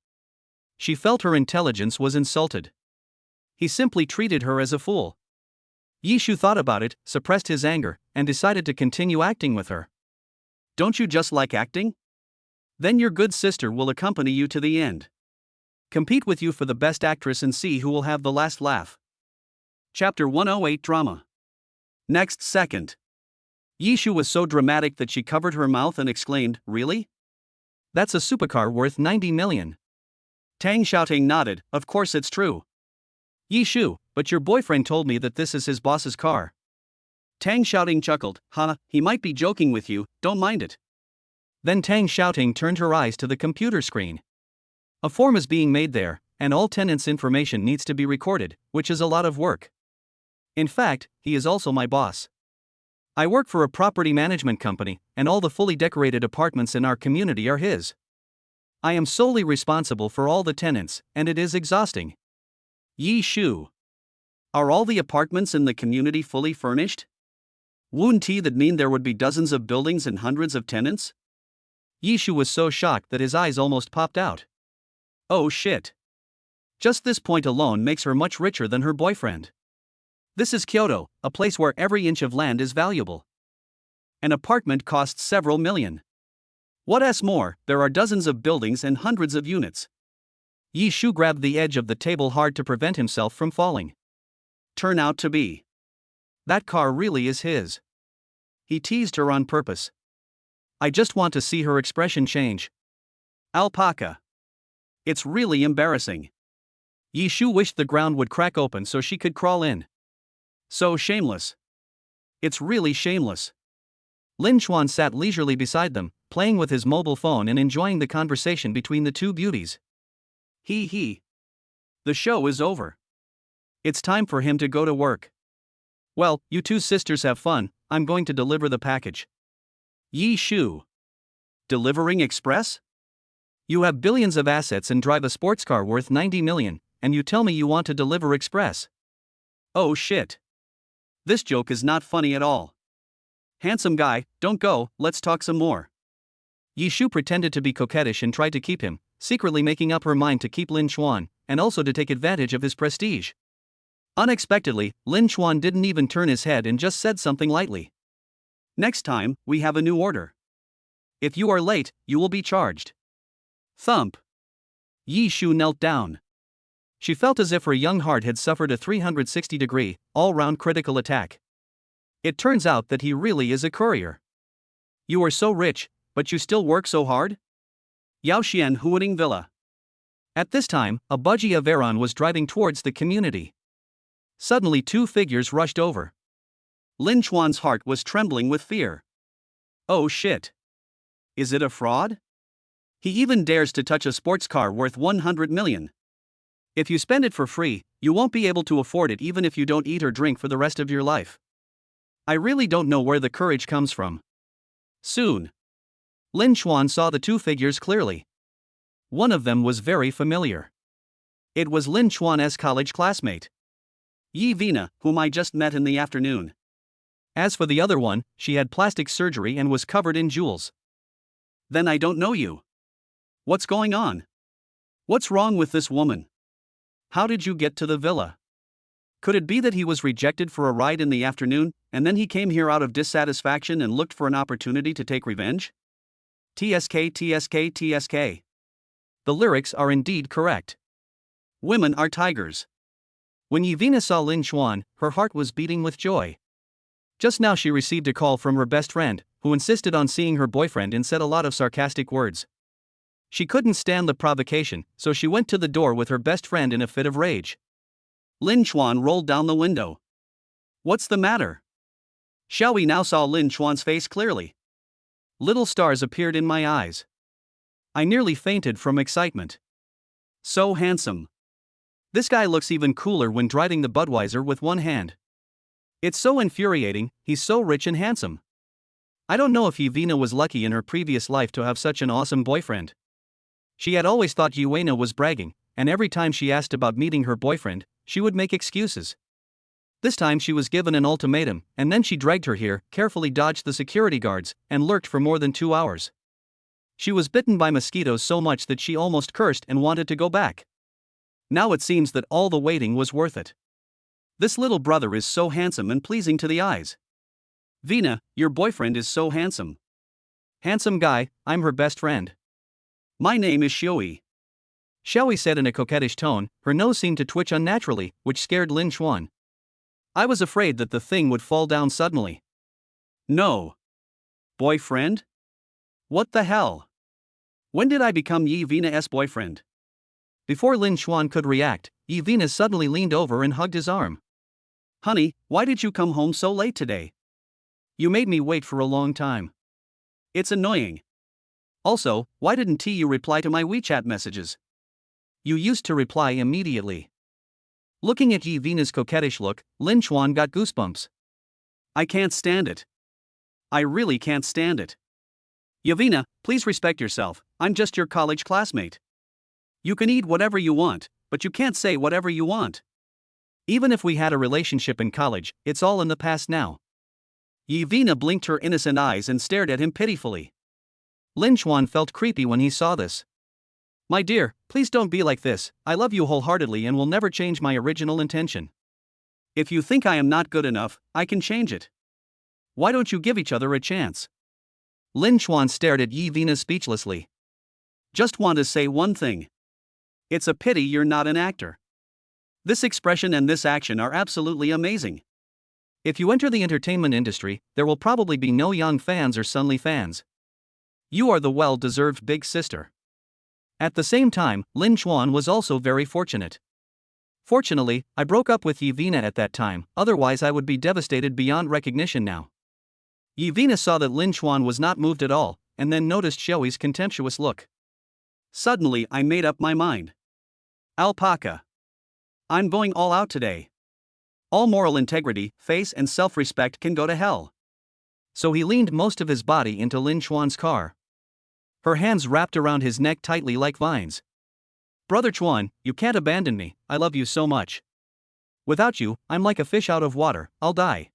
She felt her intelligence was insulted. He simply treated her as a fool. Yi Shu thought about it, suppressed his anger, and decided to continue acting with her. Don't you just like acting? Then your good sister will accompany you to the end. Compete with you for the best actress and see who will have the last laugh. Chapter 108 Drama. Next second. Yi Shu was so dramatic that she covered her mouth and exclaimed, Really? That's a supercar worth 90 million. Tang Xiaoting nodded, Of course it's true. Yi Shu, but your boyfriend told me that this is his boss's car. Tang Xiaoting chuckled, He might be joking with you, don't mind it. Then Tang Xiaoting turned her eyes to the computer screen. A form is being made there, and all tenants' information needs to be recorded, which is a lot of work. In fact, he is also my boss. I work for a property management company, and all the fully decorated apartments in our community are his. I am solely responsible for all the tenants, and it is exhausting. Yi Shu. Are all the apartments in the community fully furnished? Wouldn't that mean there would be dozens of buildings and hundreds of tenants? Yi Shu was so shocked that his eyes almost popped out. Oh shit. Just this point alone makes her much richer than her boyfriend. This is Kyoto, a place where every inch of land is valuable. An apartment costs several million. What's more, there are dozens of buildings and hundreds of units. Yi Shu grabbed the edge of the table hard to prevent himself from falling. Turn out to be. That car really is his. He teased her on purpose. I just want to see her expression change. Alpaca. It's really embarrassing. Yi Shu wished the ground would crack open so she could crawl in. So shameless. It's really shameless. Lin Chuan sat leisurely beside them, playing with his mobile phone and enjoying the conversation between the two beauties. He. The show is over. It's time for him to go to work. Well, you two sisters have fun, I'm going to deliver the package. Yi Shu. Delivering express? You have billions of assets and drive a sports car worth 90 million, and you tell me you want to deliver express. Oh shit. This joke is not funny at all. Handsome guy, don't go, let's talk some more. Yi Shu pretended to be coquettish and tried to keep him, secretly making up her mind to keep Lin Chuan, and also to take advantage of his prestige. Unexpectedly, Lin Chuan didn't even turn his head and just said something lightly. Next time, we have a new order. If you are late, you will be charged. Thump. Yi Shu knelt down. She felt as if her young heart had suffered a 360-degree, all-round critical attack. It turns out that he really is a courier. You are so rich, but you still work so hard? Yaoxian Huaning Villa. At this time, a buggy of errand was driving towards the community. Suddenly two figures rushed over. Lin Chuan's heart was trembling with fear. Oh shit. Is it a fraud? He even dares to touch a sports car worth 100 million. If you spend it for free, you won't be able to afford it even if you don't eat or drink for the rest of your life. I really don't know where the courage comes from. Soon. Lin Chuan saw the two figures clearly. One of them was very familiar. It was Lin Chuan's college classmate, Yi Vina, whom I just met in the afternoon. As for the other one, she had plastic surgery and was covered in jewels. Then I don't know you. What's going on? What's wrong with this woman? How did you get to the villa? Could it be that he was rejected for a ride in the afternoon, and then he came here out of dissatisfaction and looked for an opportunity to take revenge? TSK. The lyrics are indeed correct. Women are tigers. When Yevina saw Lin Chuan, her heart was beating with joy. Just now she received a call from her best friend, who insisted on seeing her boyfriend and said a lot of sarcastic words. She couldn't stand the provocation, so she went to the door with her best friend in a fit of rage. Lin Chuan rolled down the window. What's the matter? Xiaoyi now saw Lin Chuan's face clearly. Little stars appeared in my eyes. I nearly fainted from excitement. So handsome. This guy looks even cooler when driving the Budweiser with one hand. It's so infuriating, he's so rich and handsome. I don't know if Yevina was lucky in her previous life to have such an awesome boyfriend. She had always thought Yuena was bragging, and every time she asked about meeting her boyfriend, she would make excuses. This time she was given an ultimatum, and then she dragged her here, carefully dodged the security guards, and lurked for more than 2 hours. She was bitten by mosquitoes so much that she almost cursed and wanted to go back. Now it seems that all the waiting was worth it. This little brother is so handsome and pleasing to the eyes. Vina, your boyfriend is so handsome. Handsome guy, I'm her best friend. My name is Xiaoyi. Xiaoyi said in a coquettish tone. Her nose seemed to twitch unnaturally, which scared Lin Chuan. I was afraid that the thing would fall down suddenly. No. Boyfriend? What the hell? When did I become Yevina's boyfriend? Before Lin Chuan could react, Yevina suddenly leaned over and hugged his arm. Honey, why did you come home so late today? You made me wait for a long time. It's annoying. Also, why didn't you reply to my WeChat messages? You used to reply immediately. Looking at Yevina's coquettish look, Lin Chuan got goosebumps. I can't stand it. I really can't stand it. Yevina, please respect yourself, I'm just your college classmate. You can eat whatever you want, but you can't say whatever you want. Even if we had a relationship in college, it's all in the past now. Yevina blinked her innocent eyes and stared at him pitifully. Lin Chuan felt creepy when he saw this. My dear, please don't be like this, I love you wholeheartedly and will never change my original intention. If you think I am not good enough, I can change it. Why don't you give each other a chance? Lin Chuan stared at Yevina speechlessly. Just want to say one thing. It's a pity you're not an actor. This expression and this action are absolutely amazing. If you enter the entertainment industry, there will probably be no young fans or Sunli fans. You are the well-deserved big sister. At the same time, Lin Chuan was also very fortunate. Fortunately, I broke up with Yevina at that time, otherwise I would be devastated beyond recognition now. Yevina saw that Lin Chuan was not moved at all, and then noticed Xiaoyi's contemptuous look. Suddenly I made up my mind. Alpaca. I'm going all out today. All moral integrity, face and self-respect can go to hell. So he leaned most of his body into Lin Chuan's car. Her hands wrapped around his neck tightly like vines. Brother Chuan, you can't abandon me, I love you so much. Without you, I'm like a fish out of water, I'll die.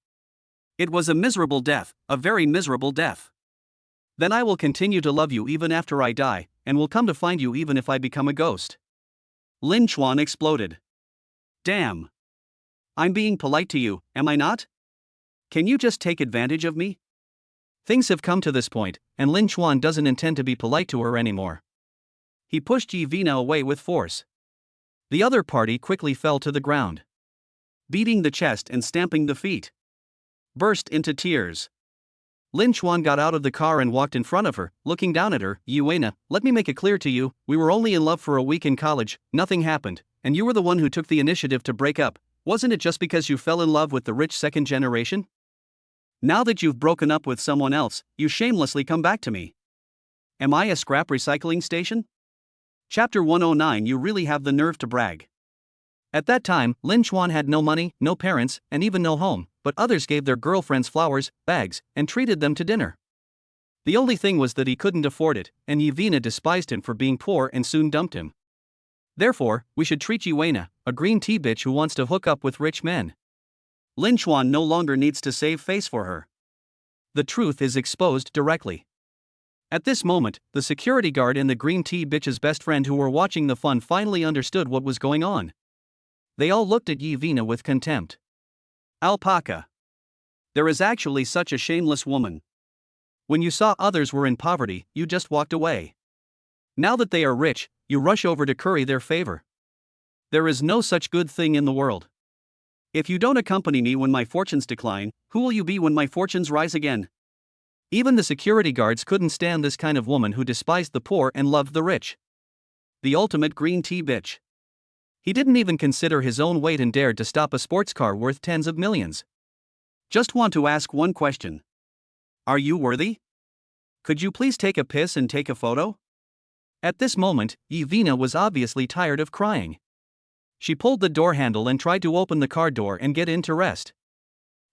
It was a miserable death, a very miserable death. Then I will continue to love you even after I die, and will come to find you even if I become a ghost. Lin Chuan exploded. Damn. I'm being polite to you, am I not? Can you just take advantage of me? Things have come to this point, and Lin Chuan doesn't intend to be polite to her anymore. He pushed Yevina away with force. The other party quickly fell to the ground. Beating the chest and stamping the feet. Burst into tears. Lin Chuan got out of the car and walked in front of her, looking down at her. Yuena, let me make it clear to you, we were only in love for a week in college, nothing happened, and you were the one who took the initiative to break up. Wasn't it just because you fell in love with the rich second generation? Now that you've broken up with someone else, you shamelessly come back to me. Am I a scrap recycling station? Chapter 109. You really have the nerve to brag. At that time, Lin Chuan had no money, no parents, and even no home, but others gave their girlfriends flowers, bags, and treated them to dinner. The only thing was that he couldn't afford it, and Yevina despised him for being poor and soon dumped him. Therefore, we should treat Yuena, a green tea bitch who wants to hook up with rich men. Lin Chuan no longer needs to save face for her. The truth is exposed directly. At this moment, the security guard and the green tea bitch's best friend who were watching the fun finally understood what was going on. They all looked at Yevina with contempt. Alpaca. There is actually such a shameless woman. When you saw others were in poverty, you just walked away. Now that they are rich, you rush over to curry their favor. There is no such good thing in the world. If you don't accompany me when my fortunes decline, who will you be when my fortunes rise again? Even the security guards couldn't stand this kind of woman who despised the poor and loved the rich. The ultimate green tea bitch. He didn't even consider his own weight and dared to stop a sports car worth tens of millions. Just want to ask one question. Are you worthy? Could you please take a piss and take a photo? At this moment, Yevina was obviously tired of crying. She pulled the door handle and tried to open the car door and get in to rest.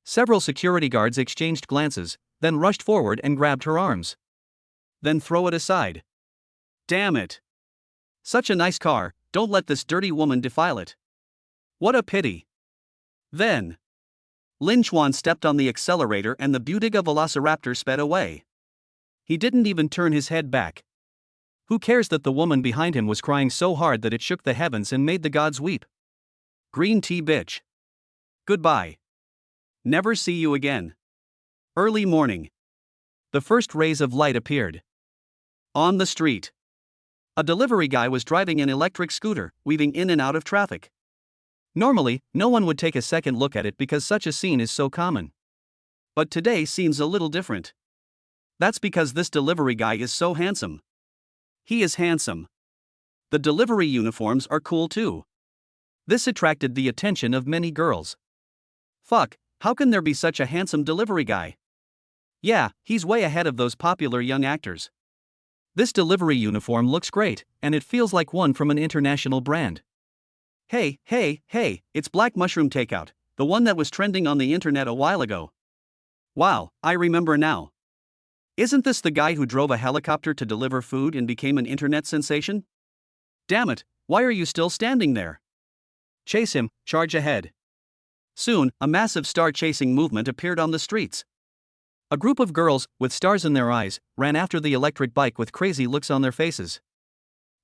Several security guards exchanged glances, then rushed forward and grabbed her arms. Then throw it aside. Damn it. Such a nice car, don't let this dirty woman defile it. What a pity. Then Lin Chuan stepped on the accelerator and the Buttiga Velociraptor sped away. He didn't even turn his head back. Who cares that the woman behind him was crying so hard that it shook the heavens and made the gods weep? Green tea bitch. Goodbye. Never see you again. Early morning. The first rays of light appeared. On the street. A delivery guy was driving an electric scooter, weaving in and out of traffic. Normally, no one would take a second look at it because such a scene is so common. But today seems a little different. That's because this delivery guy is so handsome. He is handsome. The delivery uniforms are cool too. This attracted the attention of many girls. Fuck, how can there be such a handsome delivery guy? Yeah, he's way ahead of those popular young actors. This delivery uniform looks great, and it feels like one from an international brand. Hey, it's Black Mushroom Takeout, the one that was trending on the internet a while ago. Wow, I remember now. Isn't this the guy who drove a helicopter to deliver food and became an internet sensation? Damn it, why are you still standing there? Chase him, charge ahead. Soon, a massive star-chasing movement appeared on the streets. A group of girls, with stars in their eyes, ran after the electric bike with crazy looks on their faces.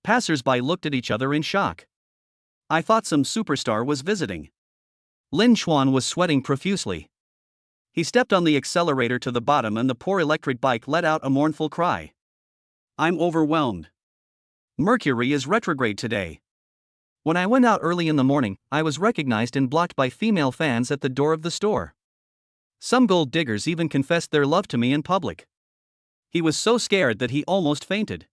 Passers-by looked at each other in shock. I thought some superstar was visiting. Lin Chuan was sweating profusely. He stepped on the accelerator to the bottom and the poor electric bike let out a mournful cry. I'm overwhelmed. Mercury is retrograde today. When I went out early in the morning, I was recognized and blocked by female fans at the door of the store. Some gold diggers even confessed their love to me in public. He was so scared that he almost fainted.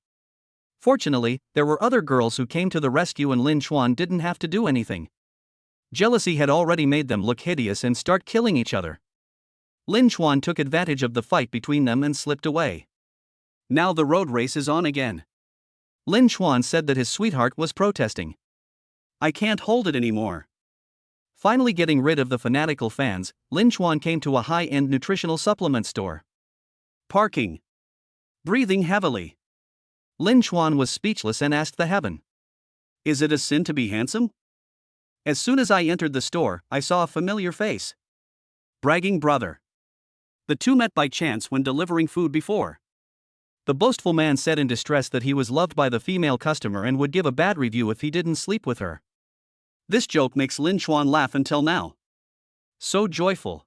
Fortunately, there were other girls who came to the rescue and Lin Chuan didn't have to do anything. Jealousy had already made them look hideous and start killing each other. Lin Chuan took advantage of the fight between them and slipped away. Now the road race is on again. Lin Chuan said that his sweetheart was protesting. I can't hold it anymore. Finally getting rid of the fanatical fans, Lin Chuan came to a high-end nutritional supplement store. Parking. Breathing heavily. Lin Chuan was speechless and asked the heaven. Is it a sin to be handsome? As soon as I entered the store, I saw a familiar face. Bragging brother. The two met by chance when delivering food before. The boastful man said in distress that he was loved by the female customer and would give a bad review if he didn't sleep with her. This joke makes Lin Chuan laugh until now. So joyful.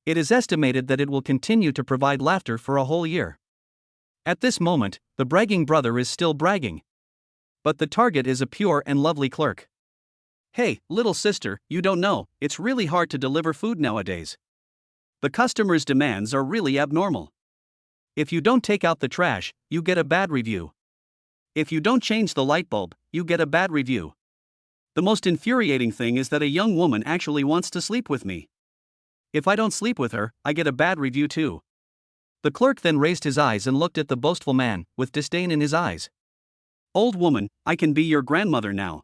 It is estimated that it will continue to provide laughter for a whole year. At this moment, the bragging brother is still bragging. But the target is a pure and lovely clerk. Hey, little sister, you don't know, it's really hard to deliver food nowadays. The customer's demands are really abnormal. If you don't take out the trash, you get a bad review. If you don't change the light bulb, you get a bad review. The most infuriating thing is that a young woman actually wants to sleep with me. If I don't sleep with her, I get a bad review too. The clerk then raised his eyes and looked at the boastful man, with disdain in his eyes. Old woman, I can be your grandmother now.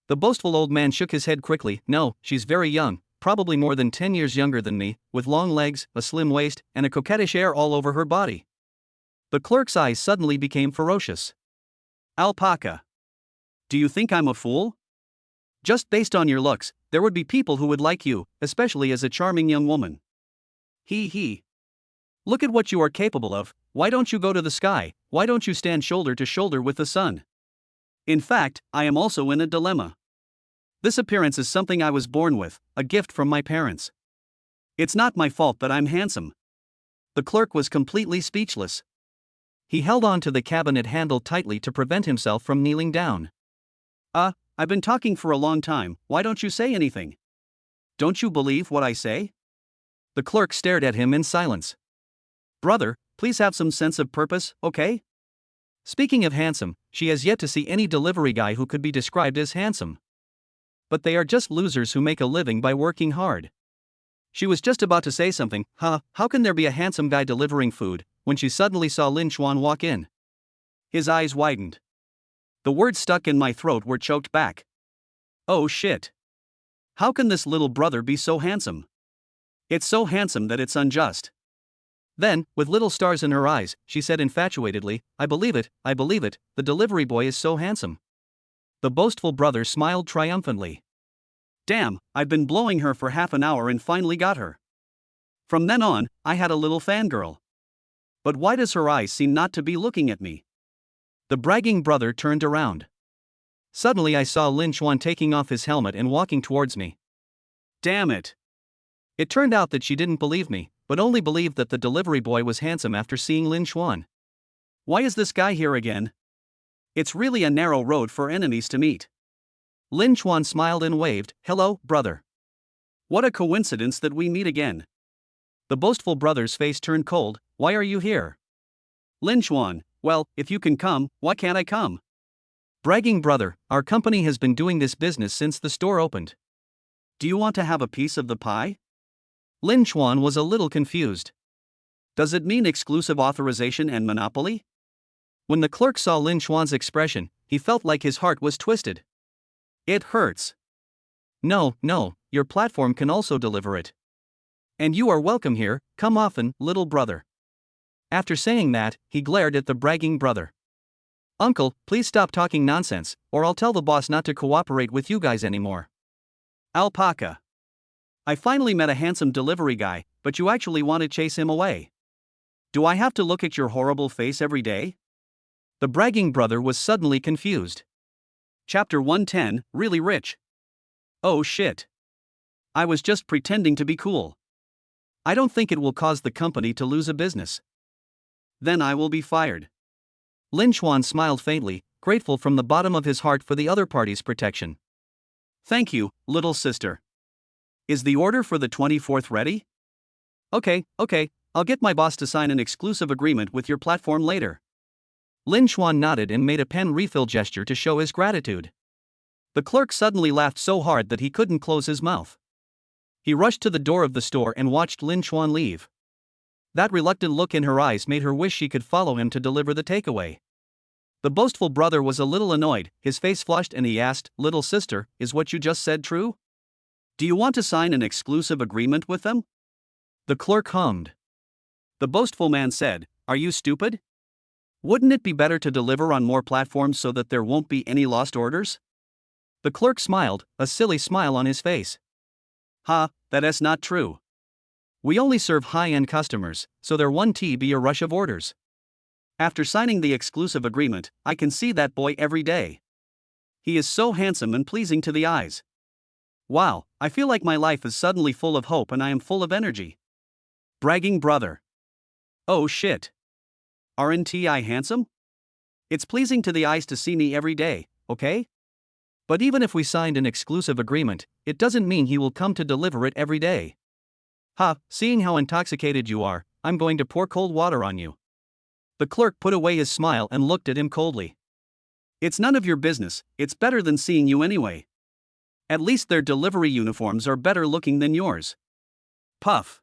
The boastful old man shook his head quickly. No, she's very young, probably more than 10 years younger than me, with long legs, a slim waist, and a coquettish air all over her body. The clerk's eyes suddenly became ferocious. Alpaca. Do you think I'm a fool? Just based on your looks, there would be people who would like you, especially as a charming young woman. He. Look at what you are capable of. Why don't you go to the sky? Why don't you stand shoulder to shoulder with the sun? In fact, I am also in a dilemma. This appearance is something I was born with, a gift from my parents. It's not my fault that I'm handsome. The clerk was completely speechless. He held on to the cabinet handle tightly to prevent himself from kneeling down. I've been talking for a long time, why don't you say anything? Don't you believe what I say? The clerk stared at him in silence. Brother, please have some sense of purpose, okay? Speaking of handsome, she has yet to see any delivery guy who could be described as handsome. But they are just losers who make a living by working hard. She was just about to say something, how can there be a handsome guy delivering food, when she suddenly saw Lin Chuan walk in. His eyes widened. The words stuck in my throat were choked back. Oh shit. How can this little brother be so handsome? It's so handsome that it's unjust. Then, with little stars in her eyes, she said infatuatedly, I believe it, the delivery boy is so handsome. The boastful brother smiled triumphantly. Damn, I've been blowing her for half an hour and finally got her. From then on, I had a little fangirl. But why does her eyes seem not to be looking at me? The bragging brother turned around. Suddenly I saw Lin Chuan taking off his helmet and walking towards me. Damn it. It turned out that she didn't believe me, but only believed that the delivery boy was handsome after seeing Lin Chuan. Why is this guy here again? It's really a narrow road for enemies to meet. Lin Chuan smiled and waved, hello, brother. What a coincidence that we meet again. The boastful brother's face turned cold, why are you here? Lin Chuan, well, if you can come, why can't I come? Bragging brother, our company has been doing this business since the store opened. Do you want to have a piece of the pie? Lin Chuan was a little confused. Does it mean exclusive authorization and monopoly? When the clerk saw Lin Chuan's expression, he felt like his heart was twisted. It hurts. No, your platform can also deliver it. And you are welcome here, come often, little brother. After saying that, he glared at the bragging brother. Uncle, please stop talking nonsense, or I'll tell the boss not to cooperate with you guys anymore. Alpaca. I finally met a handsome delivery guy, but you actually want to chase him away. Do I have to look at your horrible face every day? The bragging brother was suddenly confused. Chapter 110, Really Rich. Oh shit. I was just pretending to be cool. I don't think it will cause the company to lose a business. Then I will be fired. Lin Chuan smiled faintly, grateful from the bottom of his heart for the other party's protection. Thank you, little sister. Is the order for the 24th ready? Okay, I'll get my boss to sign an exclusive agreement with your platform later. Lin Chuan nodded and made a pen refill gesture to show his gratitude. The clerk suddenly laughed so hard that he couldn't close his mouth. He rushed to the door of the store and watched Lin Chuan leave. That reluctant look in her eyes made her wish she could follow him to deliver the takeaway. The boastful brother was a little annoyed, his face flushed, and he asked, Little sister, is what you just said true? Do you want to sign an exclusive agreement with them? The clerk hummed. The boastful man said, Are you stupid? Wouldn't it be better to deliver on more platforms so that there won't be any lost orders? The clerk smiled, a silly smile on his face. That's not true. We only serve high-end customers, so there won't be a rush of orders. After signing the exclusive agreement, I can see that boy every day. He is so handsome and pleasing to the eyes. Wow, I feel like my life is suddenly full of hope and I am full of energy. Bragging brother. Oh shit. Aren't I handsome? It's pleasing to the eyes to see me every day, okay? But even if we signed an exclusive agreement, it doesn't mean he will come to deliver it every day. Seeing how intoxicated you are, I'm going to pour cold water on you. The clerk put away his smile and looked at him coldly. It's none of your business, it's better than seeing you anyway. At least their delivery uniforms are better looking than yours. Puff.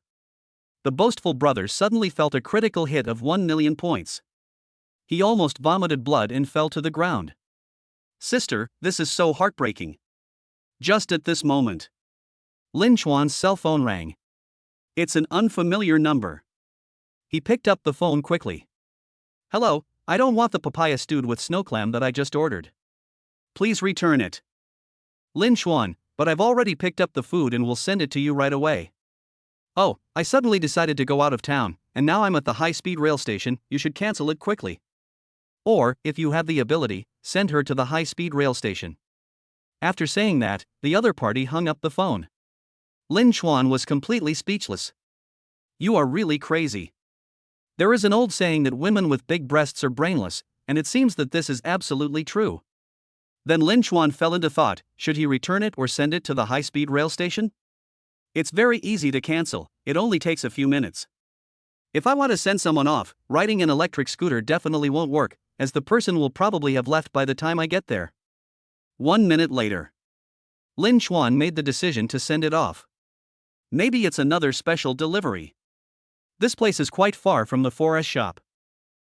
The boastful brother suddenly felt a critical hit of 1 million points. He almost vomited blood and fell to the ground. Sister, this is so heartbreaking. Just at this moment. Lin Chuan's cell phone rang. It's an unfamiliar number. He picked up the phone quickly. Hello, I don't want the papaya stewed with snow clam that I just ordered. Please return it. Lin Chuan, but I've already picked up the food and will send it to you right away. Oh, I suddenly decided to go out of town, and now I'm at the high-speed rail station, you should cancel it quickly. Or, if you have the ability, send her to the high-speed rail station. After saying that, the other party hung up the phone. Lin Chuan was completely speechless. You are really crazy. There is an old saying that women with big breasts are brainless, and it seems that this is absolutely true. Then Lin Chuan fell into thought, should he return it or send it to the high-speed rail station? It's very easy to cancel, it only takes a few minutes. If I want to send someone off, riding an electric scooter definitely won't work, as the person will probably have left by the time I get there. 1 minute later. Lin Chuan made the decision to send it off. Maybe it's another special delivery. This place is quite far from the 4S shop.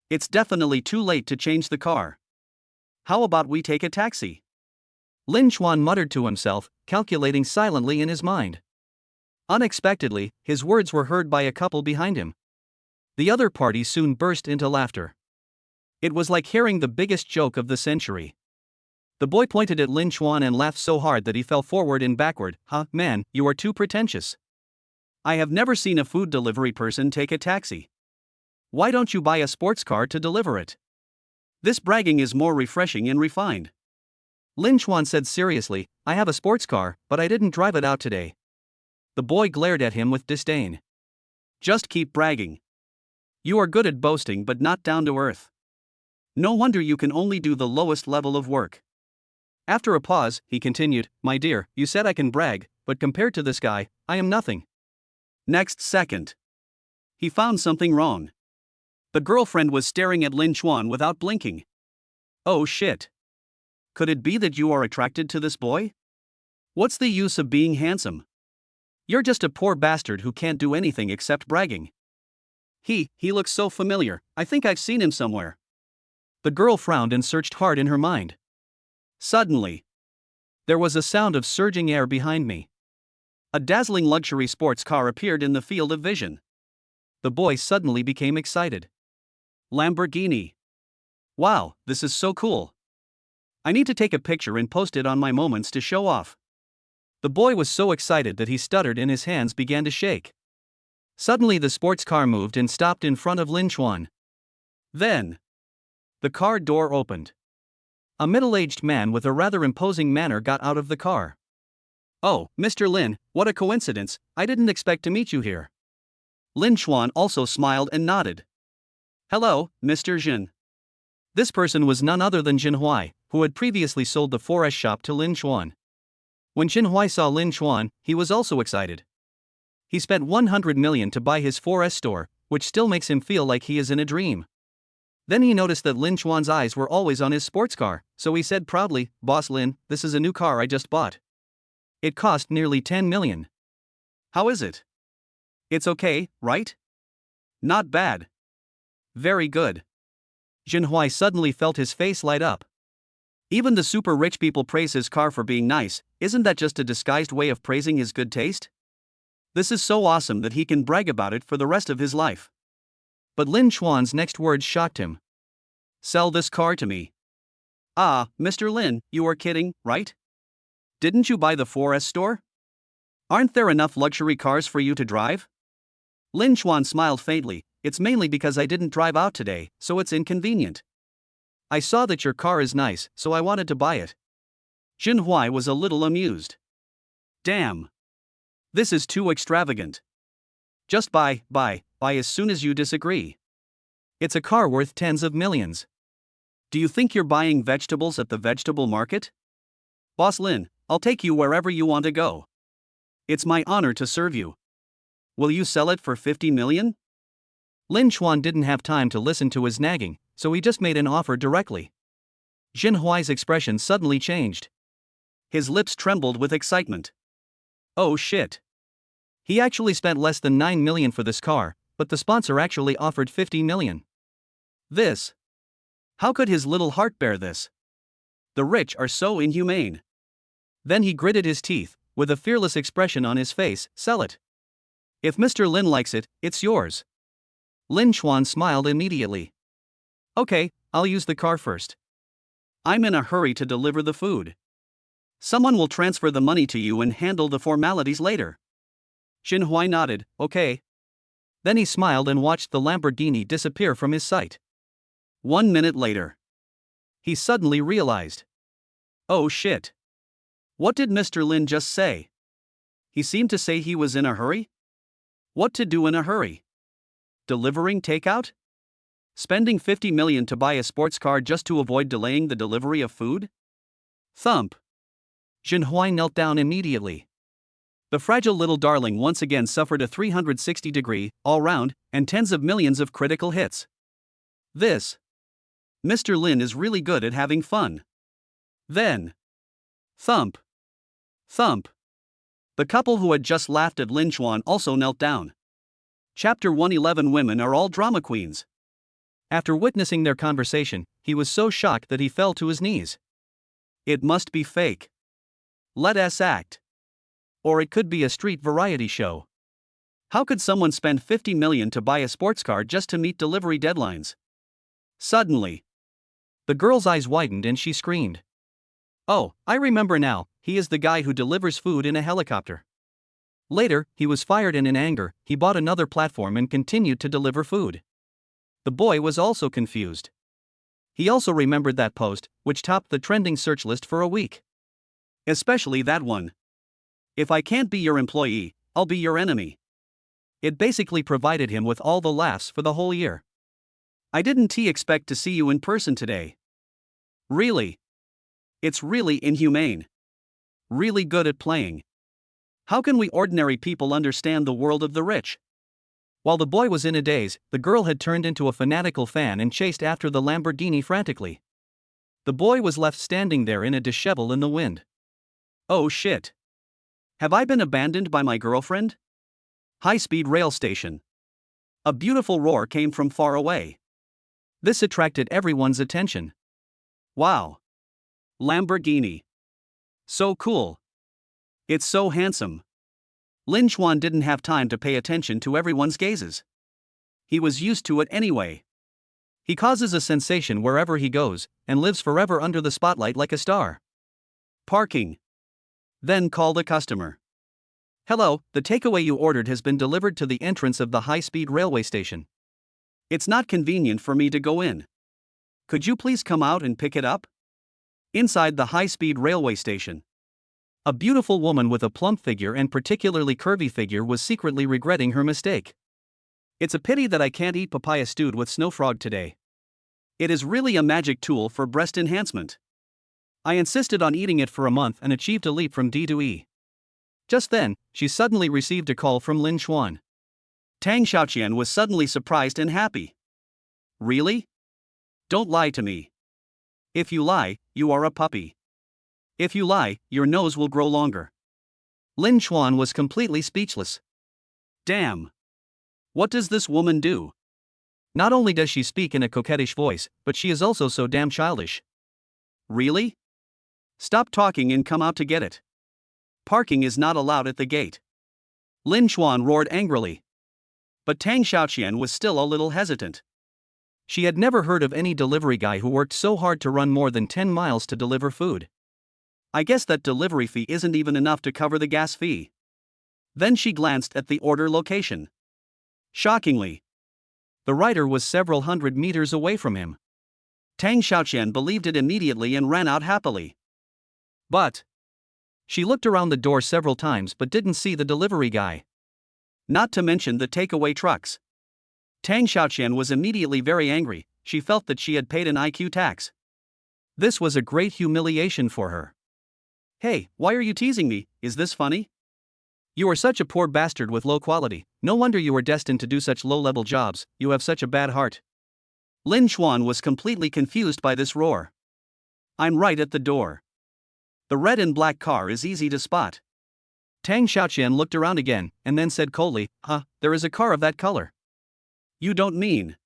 It's definitely too late to change the car. How about we take a taxi? Lin Chuan muttered to himself, calculating silently in his mind. Unexpectedly, his words were heard by a couple behind him. The other party soon burst into laughter. It was like hearing the biggest joke of the century. The boy pointed at Lin Chuan and laughed so hard that he fell forward and backward. "Huh, man, you are too pretentious. I have never seen a food delivery person take a taxi. Why don't you buy a sports car to deliver it? This bragging is more refreshing and refined." Lin Chuan said seriously, "I have a sports car, but I didn't drive it out today." The boy glared at him with disdain. "Just keep bragging. You are good at boasting but not down to earth. No wonder you can only do the lowest level of work." After a pause, he continued, "My dear, you said I can brag, but compared to this guy, I am nothing." Next second, he found something wrong. The girlfriend was staring at Lin Chuan without blinking. Oh shit. Could it be that you are attracted to this boy? What's the use of being handsome? You're just a poor bastard who can't do anything except bragging. He looks so familiar, I think I've seen him somewhere. The girl frowned and searched hard in her mind. Suddenly, there was a sound of surging air behind me. A dazzling luxury sports car appeared in the field of vision. The boy suddenly became excited. Lamborghini. Wow, this is so cool. I need to take a picture and post it on my moments to show off. The boy was so excited that he stuttered and his hands began to shake. Suddenly the sports car moved and stopped in front of Lin Chuan. Then, the car door opened. A middle-aged man with a rather imposing manner got out of the car. "Oh, Mr. Lin, what a coincidence, I didn't expect to meet you here." Lin Chuan also smiled and nodded. "Hello, Mr. Jin." This person was none other than Jin Huai, who had previously sold the 4S shop to Lin Chuan. When Jin Huai saw Lin Chuan, he was also excited. He spent 100 million to buy his 4S store, which still makes him feel like he is in a dream. Then he noticed that Lin Chuan's eyes were always on his sports car, so he said proudly, "Boss Lin, this is a new car I just bought. It cost nearly 10 million. How is it? It's okay, right? Not bad. Very good." Jin Huai suddenly felt his face light up. Even the super rich people praise his car for being nice, isn't that just a disguised way of praising his good taste? This is so awesome that he can brag about it for the rest of his life. But Lin Chuan's next words shocked him. "Sell this car to me." "Ah, Mr. Lin, you are kidding, right? Didn't you buy the 4S store? Aren't there enough luxury cars for you to drive?" Lin Chuan smiled faintly. "It's mainly because I didn't drive out today, so it's inconvenient. I saw that your car is nice, so I wanted to buy it." Jin Huai was a little amused. "Damn. This is too extravagant. Just buy as soon as you disagree. It's a car worth tens of millions. Do you think you're buying vegetables at the vegetable market? Boss Lin, I'll take you wherever you want to go. It's my honor to serve you. Will you sell it for 50 million? Lin Chuan didn't have time to listen to his nagging, so he just made an offer directly. Jin Huai's expression suddenly changed. His lips trembled with excitement. Oh shit. He actually spent less than 9 million for this car, but the sponsor actually offered 50 million. This. How could his little heart bear this? The rich are so inhumane. Then he gritted his teeth, with a fearless expression on his face. Sell it. If Mr. Lin likes it, it's yours. Lin Chuan smiled immediately. Okay, I'll use the car first. I'm in a hurry to deliver the food. Someone will transfer the money to you and handle the formalities later. Jin Huai nodded, okay. Then he smiled and watched the Lamborghini disappear from his sight. 1 minute later. He suddenly realized. Oh shit. What did Mr. Lin just say? He seemed to say he was in a hurry? What to do in a hurry? Delivering takeout? Spending 50 million to buy a sports car just to avoid delaying the delivery of food? Thump. Jin Huai knelt down immediately. The fragile little darling once again suffered a 360-degree, all-round, and tens of millions of critical hits. This Mr. Lin is really good at having fun. Then, thump, thump. The couple who had just laughed at Lin Chuan also knelt down. Chapter 111. Women are all drama queens. After witnessing their conversation, he was so shocked that he fell to his knees. It must be fake. Let us act. Or it could be a street variety show. How could someone spend 50 million to buy a sports car just to meet delivery deadlines? Suddenly, the girl's eyes widened and she screamed. Oh, I remember now, he is the guy who delivers food in a helicopter. Later, he was fired and in anger, he bought another platform and continued to deliver food. The boy was also confused. He also remembered that post, which topped the trending search list for a week. Especially that one. If I can't be your employee, I'll be your enemy. It basically provided him with all the laughs for the whole year. I didn't expect to see you in person today. Really? It's really inhumane. Really good at playing. How can we ordinary people understand the world of the rich? While the boy was in a daze, the girl had turned into a fanatical fan and chased after the Lamborghini frantically. The boy was left standing there in a dishevel in the wind. Oh shit. Have I been abandoned by my girlfriend? High-speed rail station. A beautiful roar came from far away. This attracted everyone's attention. Wow. Lamborghini. So cool. It's so handsome. Lin Chuan didn't have time to pay attention to everyone's gazes. He was used to it anyway. He causes a sensation wherever he goes, and lives forever under the spotlight like a star. Parking. Then call the customer. Hello, the takeaway you ordered has been delivered to the entrance of the high-speed railway station. It's not convenient for me to go in. Could you please come out and pick it up? Inside the high-speed railway station, a beautiful woman with a plump figure and particularly curvy figure was secretly regretting her mistake. It's a pity that I can't eat papaya stewed with snow frog today. It is really a magic tool for breast enhancement. I insisted on eating it for a month and achieved a leap from D to E. Just then, she suddenly received a call from Lin Chuan. Tang Xiaoqian was suddenly surprised and happy. Really? Don't lie to me. If you lie, you are a puppy. If you lie, your nose will grow longer. Lin Chuan was completely speechless. Damn. What does this woman do? Not only does she speak in a coquettish voice, but she is also so damn childish. Really? Stop talking and come out to get it. Parking is not allowed at the gate. Lin Chuan roared angrily. But Tang Xiaoqian was still a little hesitant. She had never heard of any delivery guy who worked so hard to run more than 10 miles to deliver food. I guess that delivery fee isn't even enough to cover the gas fee. Then she glanced at the order location. Shockingly, the rider was several hundred meters away from him. Tang Xiaoqian believed it immediately and ran out happily. But she looked around the door several times but didn't see the delivery guy. Not to mention the takeaway trucks. Tang Xiaoqian was immediately very angry. She felt that she had paid an IQ tax. This was a great humiliation for her. Hey, why are you teasing me? Is this funny? You are such a poor bastard with low quality. No wonder you were destined to do such low-level jobs. You have such a bad heart. Lin Chuan was completely confused by this roar. I'm right at the door. The red and black car is easy to spot. Tang Xiaoqian looked around again, and then said coldly, there is a car of that color. You don't mean?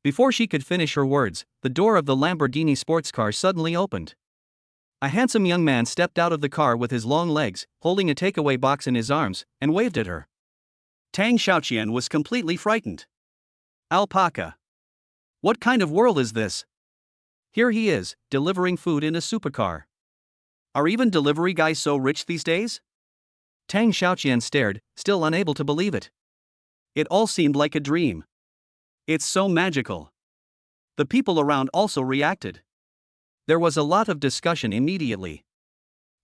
Before she could finish her words, the door of the Lamborghini sports car suddenly opened. A handsome young man stepped out of the car with his long legs, holding a takeaway box in his arms, and waved at her. Tang Xiaoqian was completely frightened. Alpaca. What kind of world is this? Here he is, delivering food in a supercar. Are even delivery guys so rich these days? Tang Xiaoqian stared, still unable to believe it. It all seemed like a dream. It's so magical. The people around also reacted. There was a lot of discussion immediately.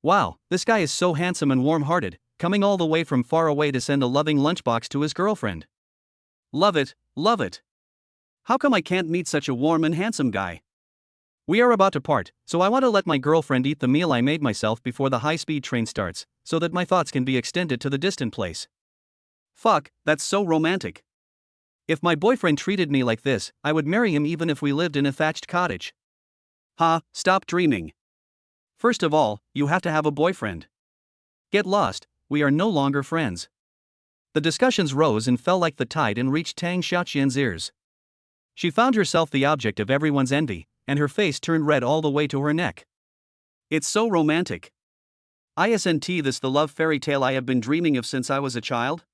Wow, this guy is so handsome and warm-hearted, coming all the way from far away to send a loving lunchbox to his girlfriend. Love it, love it. How come I can't meet such a warm and handsome guy? We are about to part, so I want to let my girlfriend eat the meal I made myself before the high-speed train starts. so that my thoughts can be extended to the distant place. Fuck, that's so romantic. If my boyfriend treated me like this, I would marry him even if we lived in a thatched cottage. Ha, stop dreaming. First of all, you have to have a boyfriend. Get lost, we are no longer friends. The discussions rose and fell like the tide and reached Tang Xiaoqian's ears. She found herself the object of everyone's envy, and her face turned red all the way to her neck. It's so romantic. Isn't this the love fairy tale I have been dreaming of since I was a child?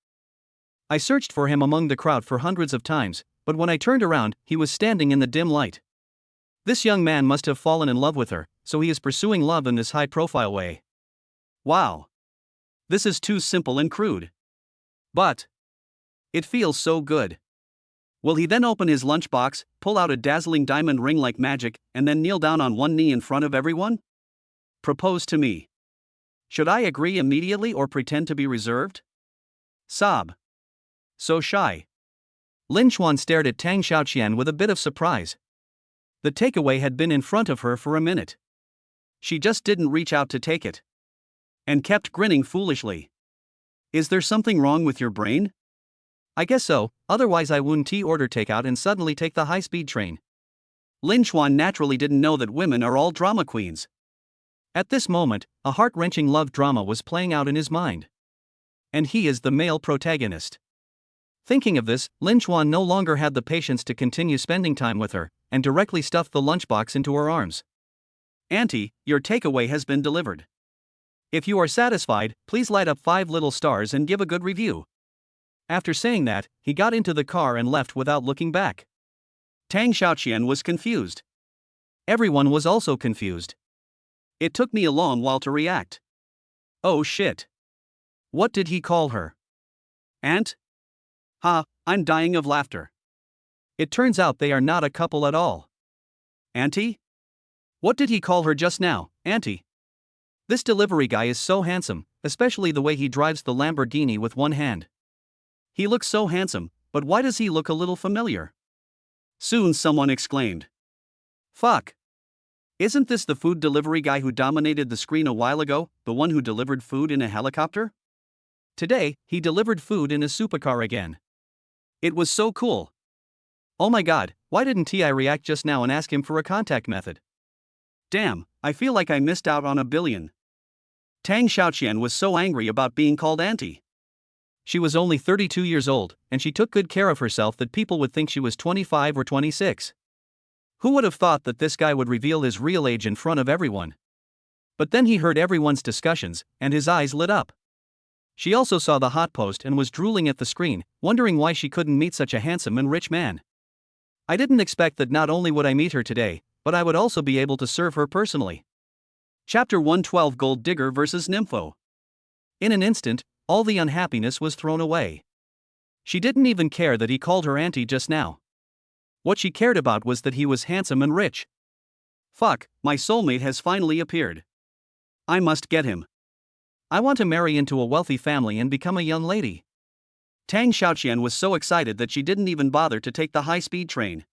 I searched for him among the crowd for hundreds of times, but when I turned around, he was standing in the dim light. This young man must have fallen in love with her, so he is pursuing love in this high-profile way. Wow. This is too simple and crude. But it feels so good. Will he then open his lunchbox, pull out a dazzling diamond ring like magic, and then kneel down on one knee in front of everyone? Propose to me. Should I agree immediately or pretend to be reserved? Sob. So shy. Lin Chuan stared at Tang Xiaoqian with a bit of surprise. The takeaway had been in front of her for a minute. She just didn't reach out to take it. And kept grinning foolishly. Is there something wrong with your brain? I guess so, otherwise I wouldn't order takeout and suddenly take the high-speed train. Lin Chuan naturally didn't know that women are all drama queens. At this moment, a heart-wrenching love drama was playing out in his mind. And he is the male protagonist. Thinking of this, Lin Chuan no longer had the patience to continue spending time with her, and directly stuffed the lunchbox into her arms. Auntie, your takeaway has been delivered. If you are satisfied, please light up 5 little stars and give a good review. After saying that, he got into the car and left without looking back. Tang Xiaoqian was confused. Everyone was also confused. It took me a long while to react. Oh shit. What did he call her? Aunt? Ha, I'm dying of laughter. It turns out they are not a couple at all. Auntie? What did he call her just now, Auntie? This delivery guy is so handsome, especially the way he drives the Lamborghini with one hand. He looks so handsome, but why does he look a little familiar? Soon someone exclaimed. Fuck. Isn't this the food delivery guy who dominated the screen a while ago, the one who delivered food in a helicopter? Today, he delivered food in a supercar again. It was so cool. Oh my god, why didn't I react just now and ask him for a contact method? Damn, I feel like I missed out on $1 billion. Tang Xiaoqian was so angry about being called auntie. She was only 32 years old, and she took good care of herself that people would think she was 25 or 26. Who would have thought that this guy would reveal his real age in front of everyone? But then he heard everyone's discussions, and his eyes lit up. She also saw the hot post and was drooling at the screen, wondering why she couldn't meet such a handsome and rich man. I didn't expect that not only would I meet her today, but I would also be able to serve her personally. Chapter 112 Gold Digger vs. Nympho. In an instant, all the unhappiness was thrown away. She didn't even care that he called her auntie just now. What she cared about was that he was handsome and rich. Fuck, my soulmate has finally appeared. I must get him. I want to marry into a wealthy family and become a young lady. Tang Xiaoqian was so excited that she didn't even bother to take the high-speed train.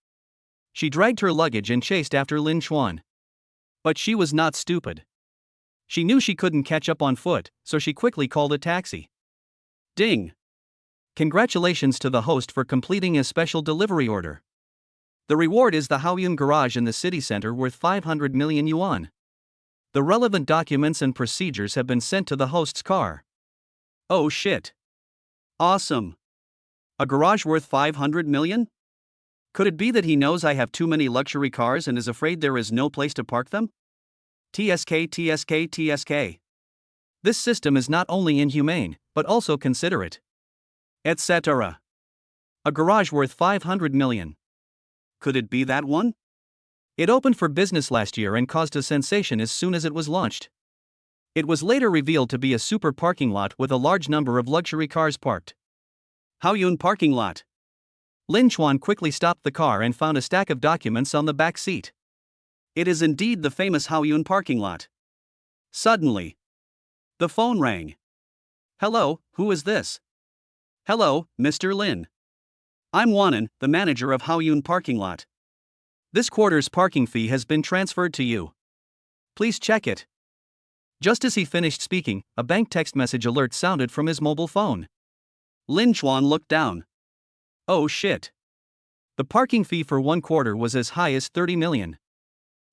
She dragged her luggage and chased after Lin Chuan. But she was not stupid. She knew she couldn't catch up on foot, so she quickly called a taxi. Ding! Congratulations to the host for completing a special delivery order. The reward is the Haoyun garage in the city center worth 500 million yuan. The relevant documents and procedures have been sent to the host's car. Oh shit. Awesome. A garage worth 500 million? Could it be that he knows I have too many luxury cars and is afraid there is no place to park them? TSK TSK TSK. This system is not only inhumane, but also considerate. Etc. A garage worth 500 million. Could it be that one? It opened for business last year and caused a sensation as soon as it was launched. It was later revealed to be a super parking lot with a large number of luxury cars parked. Haoyun parking lot. Lin Chuan quickly stopped the car and found a stack of documents on the back seat. It is indeed the famous Haoyun parking lot. Suddenly, the phone rang. Hello, who is this? Hello, Mr. Lin. I'm Wanan, the manager of Haoyun parking lot. This quarter's parking fee has been transferred to you. Please check it. Just as he finished speaking, a bank text message alert sounded from his mobile phone. Lin Chuan looked down. Oh shit. The parking fee for 1/4 was as high as 30 million.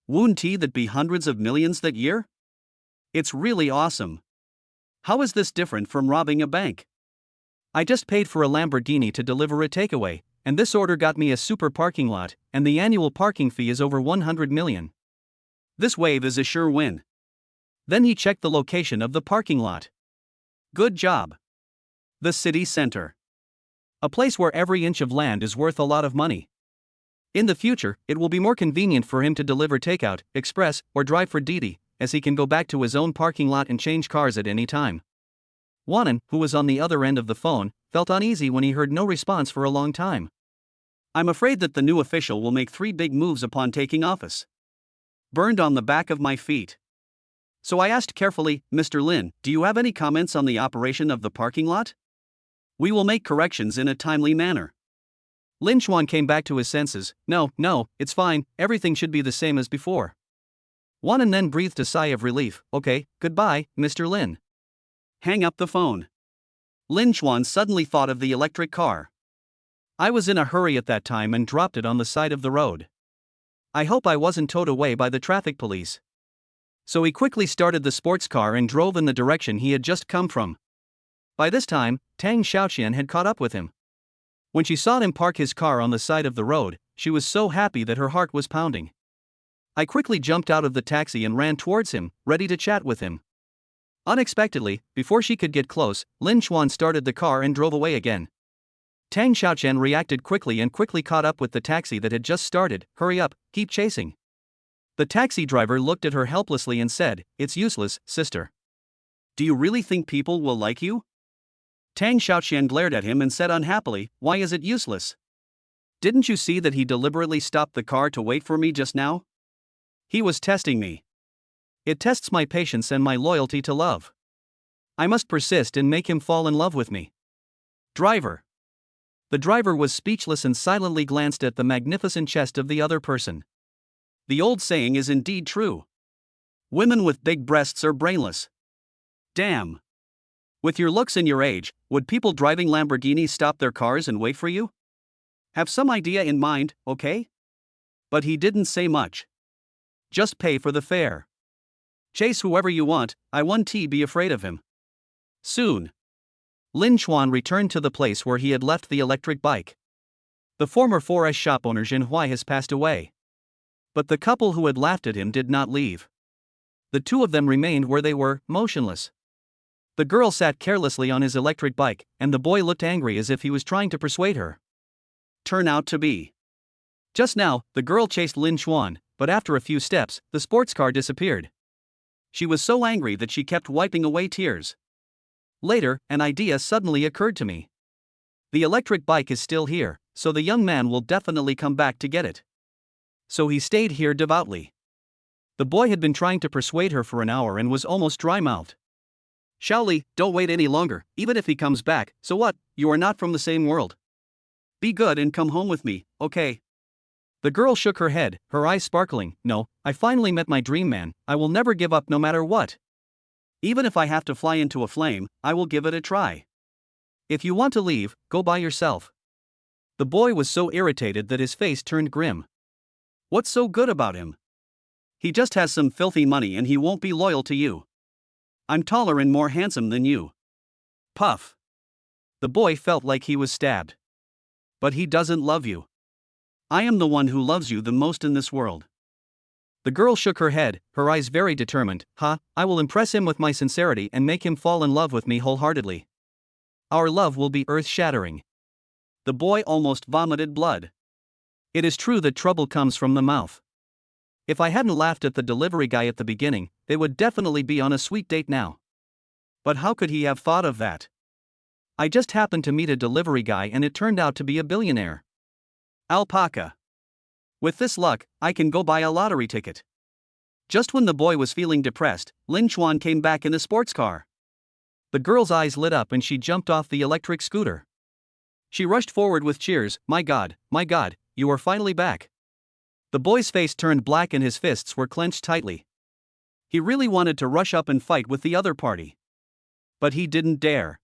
Wouldn't that be hundreds of millions that year? It's really awesome. How is this different from robbing a bank? I just paid for a Lamborghini to deliver a takeaway, and this order got me a super parking lot, and the annual parking fee is over 100 million. This wave is a sure win. Then he checked the location of the parking lot. Good job. The city center. A place where every inch of land is worth a lot of money. In the future, it will be more convenient for him to deliver takeout, express, or drive for Didi, as he can go back to his own parking lot and change cars at any time. Wanan, who was on the other end of the phone, felt uneasy when he heard no response for a long time. I'm afraid that the new official will make 3 big moves upon taking office. Burned on the back of my feet. So I asked carefully, Mr. Lin, do you have any comments on the operation of the parking lot? We will make corrections in a timely manner. Lin Chuan came back to his senses. No, it's fine, everything should be the same as before. Wanan then breathed a sigh of relief. Okay, goodbye, Mr. Lin. Hang up the phone. Lin Chuan suddenly thought of the electric car. I was in a hurry at that time and dropped it on the side of the road. I hope I wasn't towed away by the traffic police. So he quickly started the sports car and drove in the direction he had just come from. By this time, Tang Xiaoqian had caught up with him. When she saw him park his car on the side of the road, she was so happy that her heart was pounding. I quickly jumped out of the taxi and ran towards him, ready to chat with him. Unexpectedly, before she could get close, Lin Chuan started the car and drove away again. Tang Xiaoqian reacted quickly and quickly caught up with the taxi that had just started. Hurry up, keep chasing. The taxi driver looked at her helplessly and said, It's useless, sister. Do you really think people will like you? Tang Xiaoqian glared at him and said unhappily, Why is it useless? Didn't you see that he deliberately stopped the car to wait for me just now? He was testing me. It tests my patience and my loyalty to love. I must persist and make him fall in love with me. Driver. The driver was speechless and silently glanced at the magnificent chest of the other person. The old saying is indeed true. Women with big breasts are brainless. Damn. With your looks and your age, would people driving Lamborghinis stop their cars and wait for you? Have some idea in mind, okay? But he didn't say much. Just pay for the fare. Chase whoever you want, I won't be afraid of him. Soon. Lin Chuan returned to the place where he had left the electric bike. The former 4S shop owner Jin Hui has passed away. But the couple who had laughed at him did not leave. The two of them remained where they were, motionless. The girl sat carelessly on his electric bike, and the boy looked angry as if he was trying to persuade her. Turn out to be. Just now, the girl chased Lin Chuan, but after a few steps, the sports car disappeared. She was so angry that she kept wiping away tears. Later, an idea suddenly occurred to me. The electric bike is still here, so the young man will definitely come back to get it. So he stayed here devoutly. The boy had been trying to persuade her for an hour and was almost dry-mouthed. Shaoli, don't wait any longer, even if he comes back, so what, you are not from the same world. Be good and come home with me, okay? The girl shook her head, her eyes sparkling. No, I finally met my dream man, I will never give up no matter what. Even if I have to fly into a flame, I will give it a try. If you want to leave, go by yourself. The boy was so irritated that his face turned grim. What's so good about him? He just has some filthy money and he won't be loyal to you. I'm taller and more handsome than you. Puff. The boy felt like he was stabbed. But he doesn't love you. I am the one who loves you the most in this world. The girl shook her head, her eyes very determined. I will impress him with my sincerity and make him fall in love with me wholeheartedly. Our love will be earth-shattering. The boy almost vomited blood. It is true that trouble comes from the mouth. If I hadn't laughed at the delivery guy at the beginning, they would definitely be on a sweet date now. But how could he have thought of that? I just happened to meet a delivery guy and it turned out to be a billionaire. Alpaca. With this luck, I can go buy a lottery ticket. Just when the boy was feeling depressed, Lin Chuan came back in a sports car. The girl's eyes lit up and she jumped off the electric scooter. She rushed forward with cheers. My God, you are finally back. The boy's face turned black and his fists were clenched tightly. He really wanted to rush up and fight with the other party. But he didn't dare.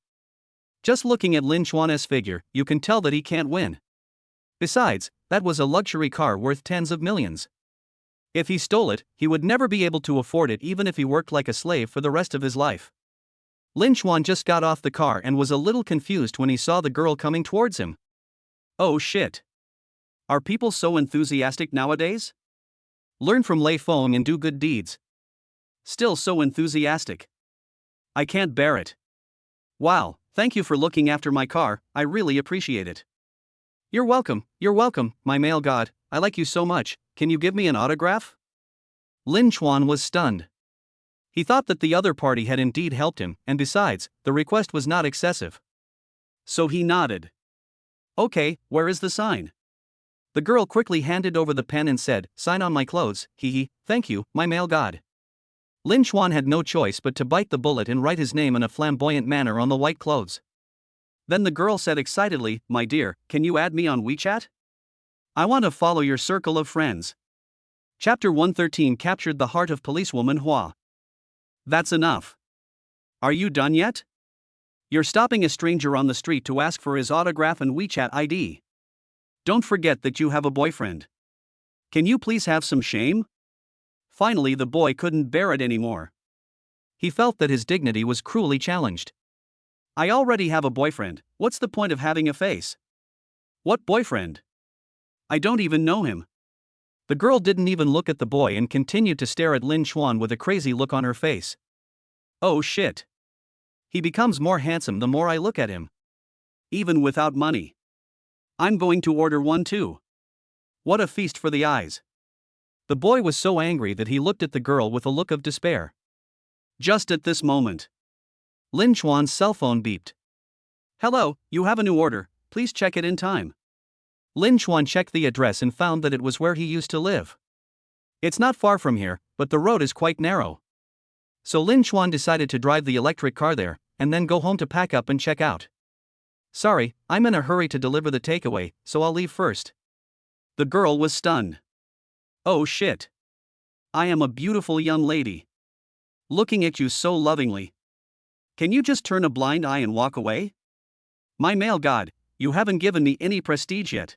Just looking at Lin Chuan's figure, you can tell that he can't win. Besides, that was a luxury car worth tens of millions. If he stole it, he would never be able to afford it even if he worked like a slave for the rest of his life. Lin Chuan just got off the car and was a little confused when he saw the girl coming towards him. Oh shit. Are people so enthusiastic nowadays? Learn from Lei Feng and do good deeds. Still so enthusiastic. I can't bear it. Wow, thank you for looking after my car, I really appreciate it. You're welcome, my male god, I like you so much, can you give me an autograph? Lin Chuan was stunned. He thought that the other party had indeed helped him, and besides, the request was not excessive. So he nodded. Okay, where is the sign? The girl quickly handed over the pen and said, sign on my clothes, hee, thank you, my male god. Lin Chuan had no choice but to bite the bullet and write his name in a flamboyant manner on the white clothes. Then the girl said excitedly, my dear, can you add me on WeChat? I want to follow your circle of friends. Chapter 113 captured the heart of policewoman Hua. That's enough. Are you done yet? You're stopping a stranger on the street to ask for his autograph and WeChat ID. Don't forget that you have a boyfriend. Can you please have some shame? Finally, the boy couldn't bear it anymore. He felt that his dignity was cruelly challenged. I already have a boyfriend, what's the point of having a face? What boyfriend? I don't even know him. The girl didn't even look at the boy and continued to stare at Lin Chuan with a crazy look on her face. Oh shit. He becomes more handsome the more I look at him. Even without money. I'm going to order one too. What a feast for the eyes. The boy was so angry that he looked at the girl with a look of despair. Just at this moment, Lin Chuan's cell phone beeped. Hello, you have a new order, please check it in time. Lin Chuan checked the address and found that it was where he used to live. It's not far from here, but the road is quite narrow. So Lin Chuan decided to drive the electric car there, and then go home to pack up and check out. Sorry, I'm in a hurry to deliver the takeaway, so I'll leave first. The girl was stunned. Oh shit. I am a beautiful young lady. Looking at you so lovingly. Can you just turn a blind eye and walk away? My male god, you haven't given me any prestige yet.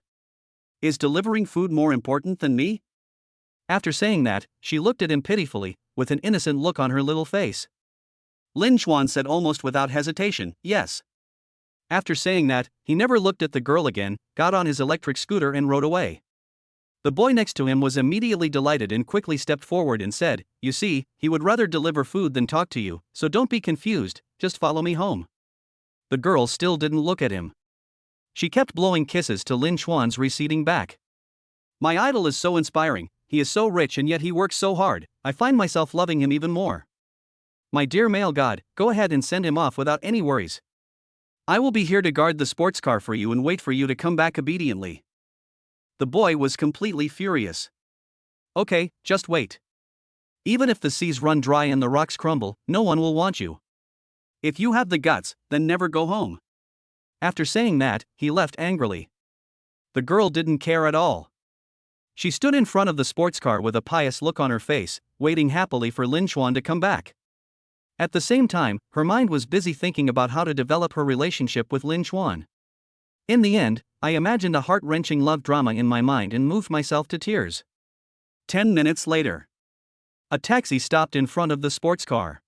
Is delivering food more important than me? After saying that, she looked at him pitifully, with an innocent look on her little face. Lin Chuan said almost without hesitation, yes. After saying that, he never looked at the girl again, got on his electric scooter and rode away. The boy next to him was immediately delighted and quickly stepped forward and said, you see, he would rather deliver food than talk to you, so don't be confused, just follow me home. The girl still didn't look at him. She kept blowing kisses to Lin Chuan's receding back. My idol is so inspiring, he is so rich and yet he works so hard, I find myself loving him even more. My dear male god, go ahead and send him off without any worries. I will be here to guard the sports car for you and wait for you to come back obediently. The boy was completely furious. Okay, just wait. Even if the seas run dry and the rocks crumble, no one will want you. If you have the guts, then never go home. After saying that, he left angrily. The girl didn't care at all. She stood in front of the sports car with a pious look on her face, waiting happily for Lin Chuan to come back. At the same time, her mind was busy thinking about how to develop her relationship with Lin Chuan. In the end, I imagined a heart-wrenching love drama in my mind and moved myself to tears. 10 minutes later. A taxi stopped in front of the sports car.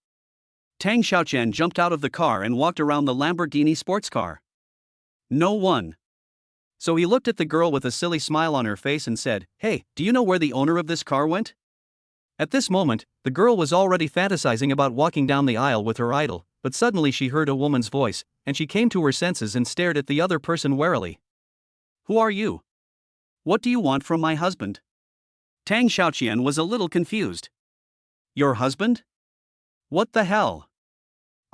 Tang Xiaoqian jumped out of the car and walked around the Lamborghini sports car. No one. So he looked at the girl with a silly smile on her face and said, hey, do you know where the owner of this car went? At this moment, the girl was already fantasizing about walking down the aisle with her idol, but suddenly she heard a woman's voice, and she came to her senses and stared at the other person warily. Who are you? What do you want from my husband? Tang Xiaoqian was a little confused. Your husband? What the hell?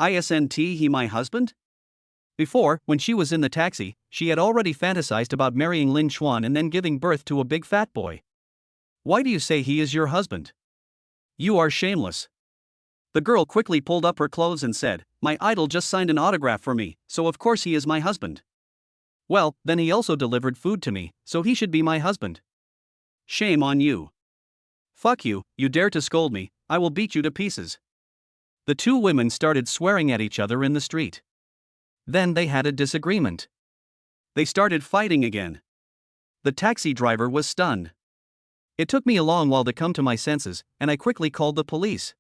Isn't he my husband? Before, when she was in the taxi, she had already fantasized about marrying Lin Chuan and then giving birth to a big fat boy. Why do you say he is your husband? You are shameless. The girl quickly pulled up her clothes and said, my idol just signed an autograph for me, so of course he is my husband. Well, then he also delivered food to me, so he should be my husband. Shame on you. Fuck you, you dare to scold me, I will beat you to pieces." The two women started swearing at each other in the street. Then they had a disagreement. They started fighting again. The taxi driver was stunned. It took me a long while to come to my senses, and I quickly called the police.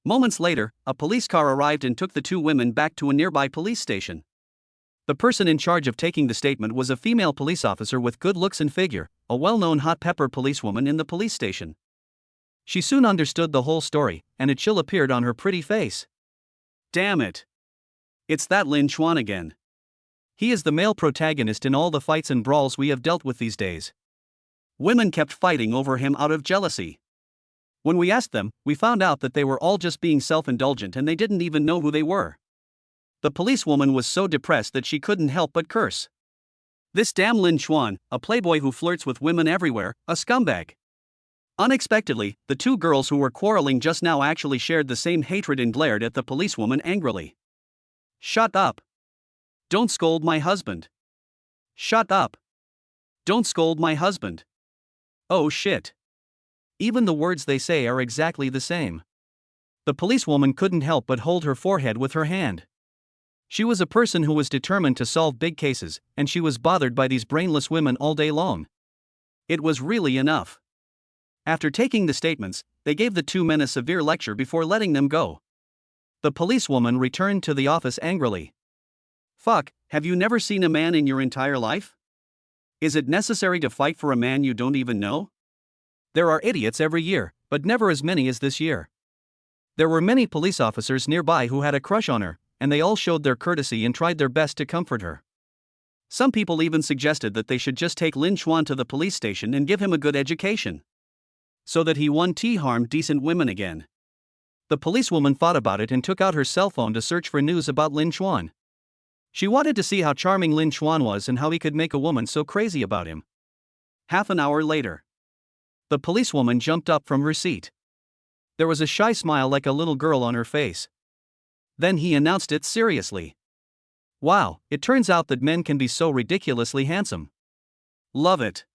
Moments later, a police car arrived and took the two women back to a nearby police station. The person in charge of taking the statement was a female police officer with good looks and figure, a well-known hot-pepper policewoman in the police station. She soon understood the whole story, and a chill appeared on her pretty face. "Damn it. It's that Lin Chuan again. He is the male protagonist in all the fights and brawls we have dealt with these days." Women kept fighting over him out of jealousy. When we asked them, we found out that they were all just being self-indulgent and they didn't even know who they were. The policewoman was so depressed that she couldn't help but curse. "This damn Lin Chuan, a playboy who flirts with women everywhere, a scumbag." Unexpectedly, the two girls who were quarreling just now actually shared the same hatred and glared at the policewoman angrily. "Shut up. Don't scold my husband. Shut up. Don't scold my husband. Oh shit." Even the words they say are exactly the same. The policewoman couldn't help but hold her forehead with her hand. She was a person who was determined to solve big cases, and she was bothered by these brainless women all day long. It was really enough. After taking the statements, they gave the two men a severe lecture before letting them go. The policewoman returned to the office angrily. "Fuck, have you never seen a man in your entire life? Is it necessary to fight for a man you don't even know? There are idiots every year, but never as many as this year." There were many police officers nearby who had a crush on her, and they all showed their courtesy and tried their best to comfort her. Some people even suggested that they should just take Lin Chuan to the police station and give him a good education, so that he won't harm decent women again. The policewoman thought about it and took out her cell phone to search for news about Lin Chuan. She wanted to see how charming Lin Chuan was and how he could make a woman so crazy about him. Half an hour later, the policewoman jumped up from her seat. There was a shy smile like a little girl on her face. Then he announced it seriously. "Wow, it turns out that men can be so ridiculously handsome. Love it.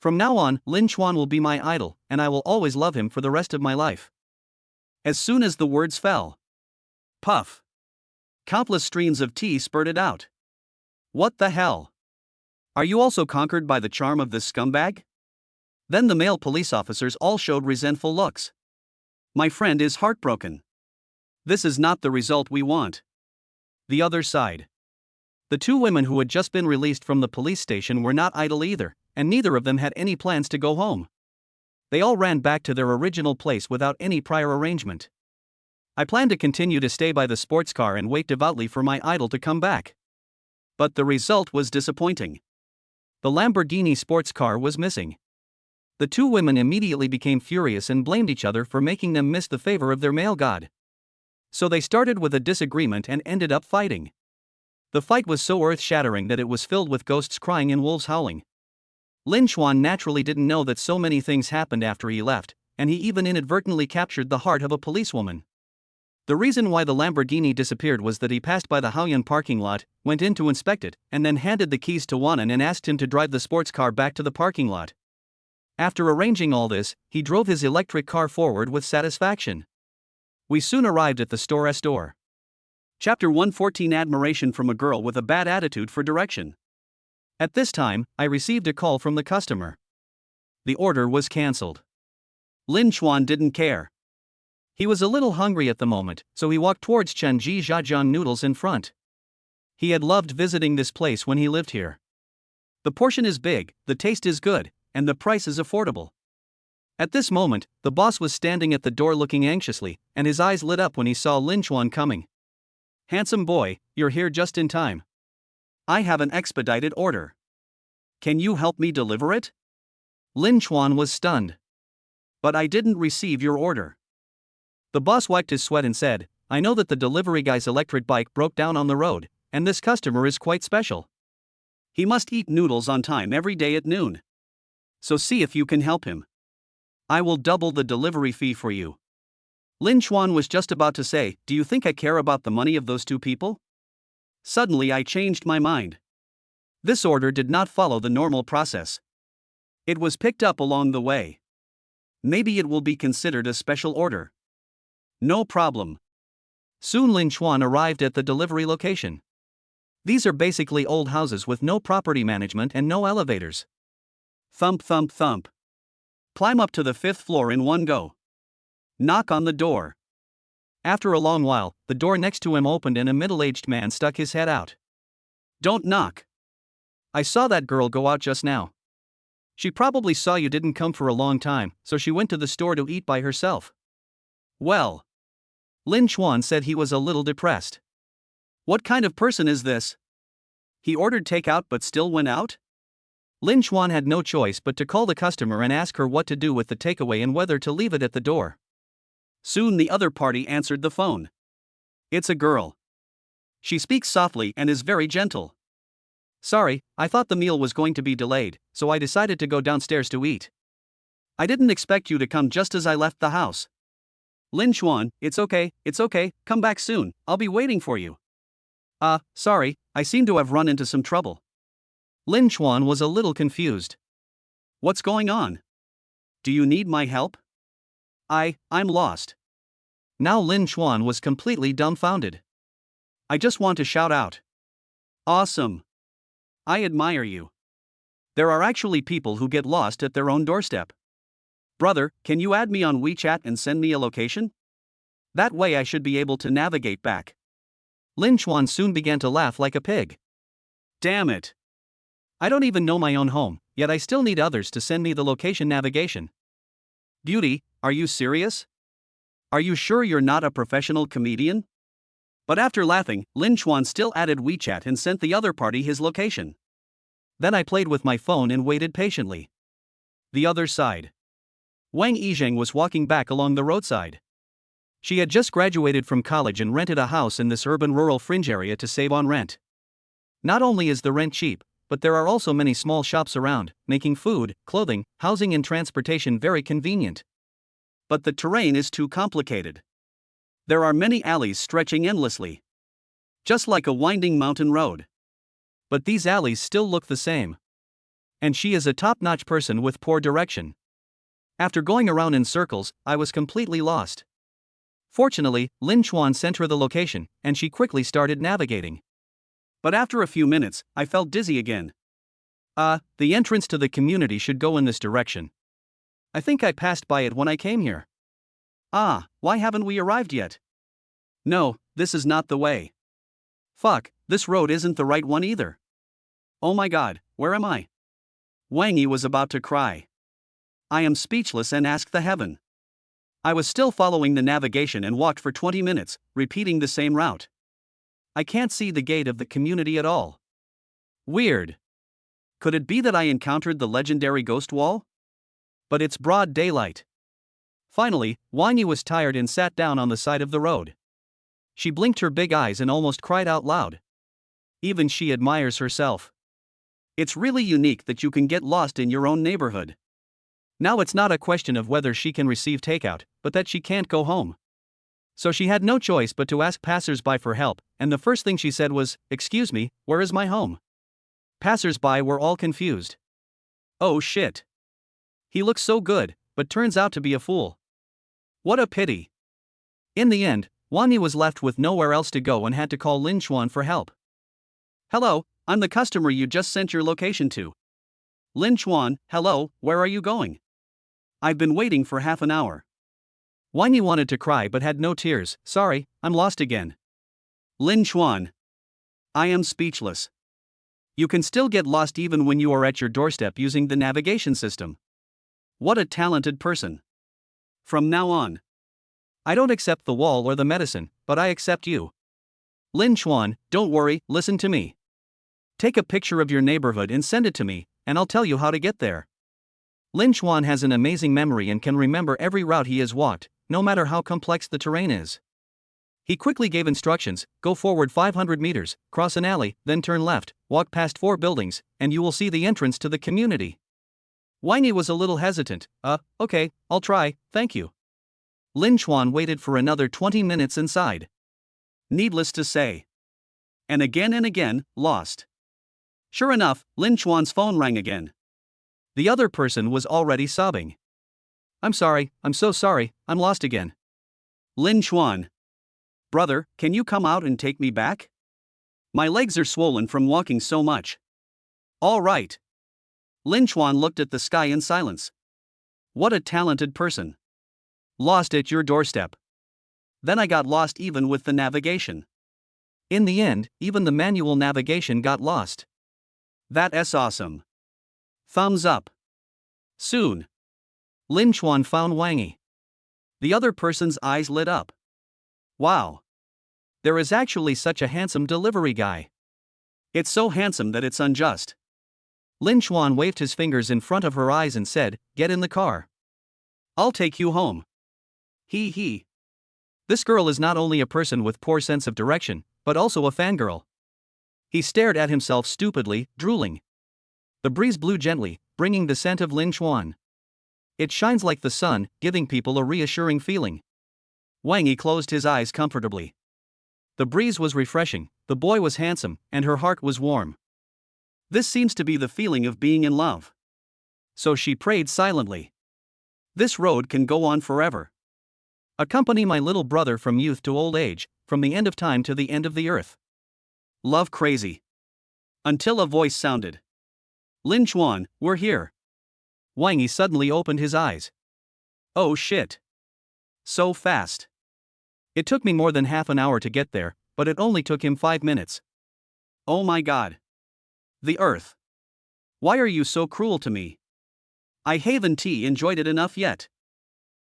From now on, Lin Chuan will be my idol, and I will always love him for the rest of my life." As soon as the words fell, puff, countless streams of tea spurted out. "What the hell? Are you also conquered by the charm of this scumbag?" Then the male police officers all showed resentful looks. "My friend is heartbroken. This is not the result we want." The other side. The two women who had just been released from the police station were not idle either, and neither of them had any plans to go home. They all ran back to their original place without any prior arrangement. I planned to continue to stay by the sports car and wait devoutly for my idol to come back. But the result was disappointing. The Lamborghini sports car was missing. The two women immediately became furious and blamed each other for making them miss the favor of their male god. So they started with a disagreement and ended up fighting. The fight was so earth-shattering that it was filled with ghosts crying and wolves howling. Lin Chuan naturally didn't know that so many things happened after he left, and he even inadvertently captured the heart of a policewoman. The reason why the Lamborghini disappeared was that he passed by the Haoyuan parking lot, went in to inspect it, and then handed the keys to Wanan and asked him to drive the sports car back to the parking lot. After arranging all this, he drove his electric car forward with satisfaction. We soon arrived at the store's door. Chapter 114: Admiration from a girl with a bad attitude for direction. At this time, I received a call from the customer. The order was cancelled. Lin Chuan didn't care. He was a little hungry at the moment, so he walked towards Chenji Zhajiang Noodles in front. He had loved visiting this place when he lived here. The portion is big, the taste is good, and the price is affordable. At this moment, the boss was standing at the door looking anxiously, and his eyes lit up when he saw Lin Chuan coming. "Handsome boy, you're here just in time. I have an expedited order. Can you help me deliver it?" Lin Chuan was stunned. "But I didn't receive your order." The boss wiped his sweat and said, "I know that the delivery guy's electric bike broke down on the road, and this customer is quite special. He must eat noodles on time every day at noon. So see if you can help him. I will double the delivery fee for you." Lin Chuan was just about to say, "Do you think I care about the money of those two people?" Suddenly I changed my mind. This order did not follow the normal process. It was picked up along the way. Maybe it will be considered a special order. No problem. Soon Lin Chuan arrived at the delivery location. These are basically old houses with no property management and no elevators. Thump thump thump. Climb up to the 5th floor in one go. Knock on the door. After a long while, the door next to him opened and a middle-aged man stuck his head out. Don't knock. I saw that girl go out just now. She probably saw you didn't come for a long time, so she went to the store to eat by herself. Well. Lin Chuan said he was a little depressed. What kind of person is this? He ordered takeout but still went out? Lin Chuan had no choice but to call the customer and ask her what to do with the takeaway and whether to leave it at the door. Soon the other party answered the phone. It's a girl. She speaks softly and is very gentle. Sorry, I thought the meal was going to be delayed, so I decided to go downstairs to eat. I didn't expect you to come just as I left the house. Lin Chuan, it's okay, come back soon, I'll be waiting for you. Sorry, I seem to have run into some trouble. Lin Chuan was a little confused. What's going on? Do you need my help? I'm lost. Now Lin Chuan was completely dumbfounded. I just want to shout out. Awesome. I admire you. There are actually people who get lost at their own doorstep. Brother, can you add me on WeChat and send me a location? That way I should be able to navigate back. Lin Chuan soon began to laugh like a pig. Damn it. I don't even know my own home, yet I still need others to send me the location navigation. Beauty, are you serious? Are you sure you're not a professional comedian? But after laughing, Lin Chuan still added WeChat and sent the other party his location. Then I played with my phone and waited patiently. The other side. Wang Yizheng was walking back along the roadside. She had just graduated from college and rented a house in this urban rural fringe area to save on rent. Not only is the rent cheap, but there are also many small shops around, making food, clothing, housing and transportation very convenient. But the terrain is too complicated. There are many alleys stretching endlessly. Just like a winding mountain road. But these alleys still look the same. And she is a top-notch person with poor direction. After going around in circles, I was completely lost. Fortunately, Lin Chuan sent her the location, and she quickly started navigating. But after a few minutes, I felt dizzy again. The entrance to the community should go in this direction. I think I passed by it when I came here. Why haven't we arrived yet? No, this is not the way. Fuck, this road isn't the right one either. Oh my god, where am I? Wang Yi was about to cry. I am speechless and asked the heaven. I was still following the navigation and walked for 20 minutes, repeating the same route. I can't see the gate of the community at all. Weird. Could it be that I encountered the legendary ghost wall? But it's broad daylight. Finally, Wang Yi was tired and sat down on the side of the road. She blinked her big eyes and almost cried out loud. Even she admires herself. It's really unique that you can get lost in your own neighborhood. Now it's not a question of whether she can receive takeout, but that she can't go home. So she had no choice but to ask passers-by for help, and the first thing she said was, "Excuse me, where is my home?" Passers-by were all confused. Oh shit. He looks so good, but turns out to be a fool. What a pity. In the end, Wang Yi was left with nowhere else to go and had to call Lin Chuan for help. Hello, I'm the customer you just sent your location to. Lin Chuan, hello, where are you going? I've been waiting for half an hour. Wang Yi wanted to cry but had no tears. Sorry, I'm lost again. Lin Chuan. I am speechless. You can still get lost even when you are at your doorstep using the navigation system. What a talented person. From now on, I don't accept the wall or the medicine, but I accept you. Lin Chuan, don't worry, listen to me. Take a picture of your neighborhood and send it to me, and I'll tell you how to get there. Lin Chuan has an amazing memory and can remember every route he has walked, no matter how complex the terrain is. He quickly gave instructions: go forward 500 meters, cross an alley, then turn left, walk past 4 buildings, and you will see the entrance to the community. Wang Yi was a little hesitant. Okay, I'll try, thank you. Lin Chuan waited for another 20 minutes inside. Needless to say. And again, lost. Sure enough, Lin Chuan's phone rang again. The other person was already sobbing. I'm sorry, I'm so sorry, I'm lost again. Lin Chuan. Brother, can you come out and take me back? My legs are swollen from walking so much. All right. Lin Chuan looked at the sky in silence. What a talented person. Lost at your doorstep. Then I got lost even with the navigation. In the end, even the manual navigation got lost. That's awesome. Thumbs up. Soon. Lin Chuan found Wangy. The other person's eyes lit up. Wow. There is actually such a handsome delivery guy. It's so handsome that it's unjust. Lin Chuan waved his fingers in front of her eyes and said, "Get in the car. I'll take you home." He. This girl is not only a person with poor sense of direction, but also a fangirl. He stared at himself stupidly, drooling. The breeze blew gently, bringing the scent of Lin Chuan. It shines like the sun, giving people a reassuring feeling. Wangy closed his eyes comfortably. The breeze was refreshing, the boy was handsome, and her heart was warm. This seems to be the feeling of being in love. So she prayed silently. This road can go on forever. Accompany my little brother from youth to old age, from the end of time to the end of the earth. Love crazy. Until a voice sounded. Lin Chuan, we're here. Wangy suddenly opened his eyes. Oh shit. So fast. It took me more than half an hour to get there, but it only took him 5 minutes. Oh my god. The earth. Why are you so cruel to me? I haven't enjoyed it enough yet.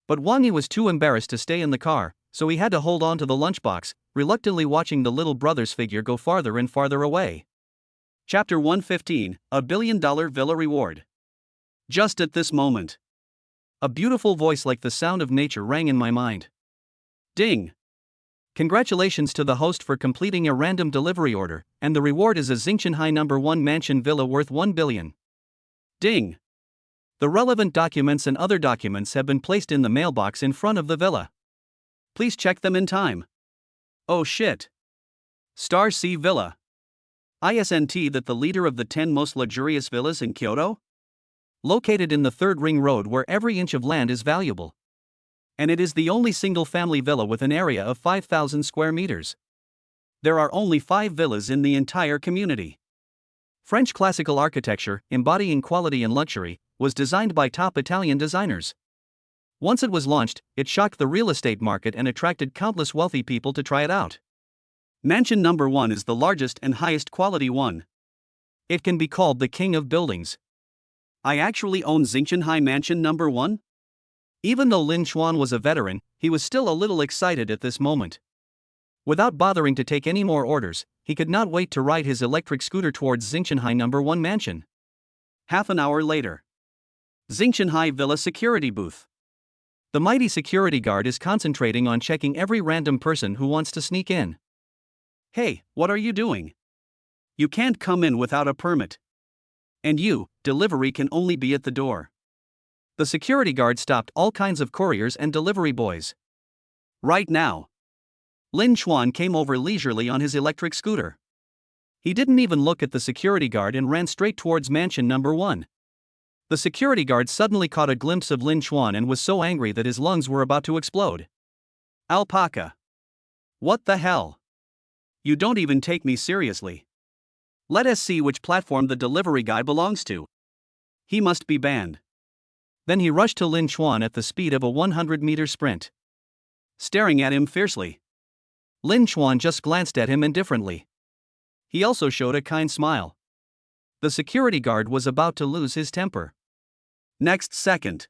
But Wangy was too embarrassed to stay in the car, so he had to hold on to the lunchbox, reluctantly watching the little brother's figure go farther and farther away. Chapter 115, A $1 billion Villa Reward. Just at this moment, a beautiful voice like the sound of nature rang in my mind. Ding! Congratulations to the host for completing a random delivery order, and the reward is a Xingqianhai No. 1 mansion villa worth 1 billion. Ding! The relevant documents and other documents have been placed in the mailbox in front of the villa. Please check them in time. Oh shit. Star C Villa. Isn't that the leader of the 10 most luxurious villas in Kyoto? Located in the 3rd ring road where every inch of land is valuable. And it is the only single-family villa with an area of 5,000 square meters. There are only 5 villas in the entire community. French classical architecture, embodying quality and luxury, was designed by top Italian designers. Once it was launched, it shocked the real estate market and attracted countless wealthy people to try it out. Mansion No. 1 is the largest and highest quality one. It can be called the king of buildings. I actually own Xingqianhai Mansion No. 1? Even though Lin Chuan was a veteran, he was still a little excited at this moment. Without bothering to take any more orders, he could not wait to ride his electric scooter towards Xingqianhai No. 1 mansion. Half an hour later. Xingqianhai Villa Security Booth. The mighty security guard is concentrating on checking every random person who wants to sneak in. Hey, what are you doing? You can't come in without a permit. And you, delivery can only be at the door. The security guard stopped all kinds of couriers and delivery boys. Right now. Lin Chuan came over leisurely on his electric scooter. He didn't even look at the security guard and ran straight towards mansion No. 1. The security guard suddenly caught a glimpse of Lin Chuan and was so angry that his lungs were about to explode. Alpaca. What the hell? You don't even take me seriously. Let us see which platform the delivery guy belongs to. He must be banned. Then he rushed to Lin Chuan at the speed of a 100-meter sprint. Staring at him fiercely. Lin Chuan just glanced at him indifferently. He also showed a kind smile. The security guard was about to lose his temper. Next second,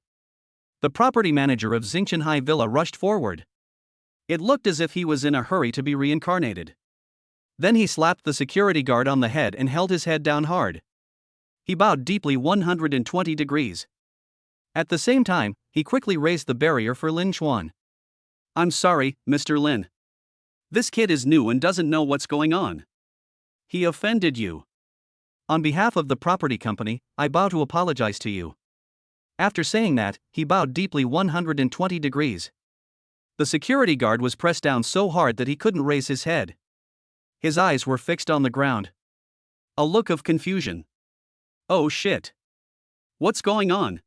the property manager of Xingqianhai Villa rushed forward. It looked as if he was in a hurry to be reincarnated. Then he slapped the security guard on the head and held his head down hard. He bowed deeply 120 degrees. At the same time, he quickly raised the barrier for Lin Chuan. I'm sorry, Mr. Lin. This kid is new and doesn't know what's going on. He offended you. On behalf of the property company, I bow to apologize to you. After saying that, he bowed deeply 120 degrees. The security guard was pressed down so hard that he couldn't raise his head. His eyes were fixed on the ground. A look of confusion. Oh shit. What's going on?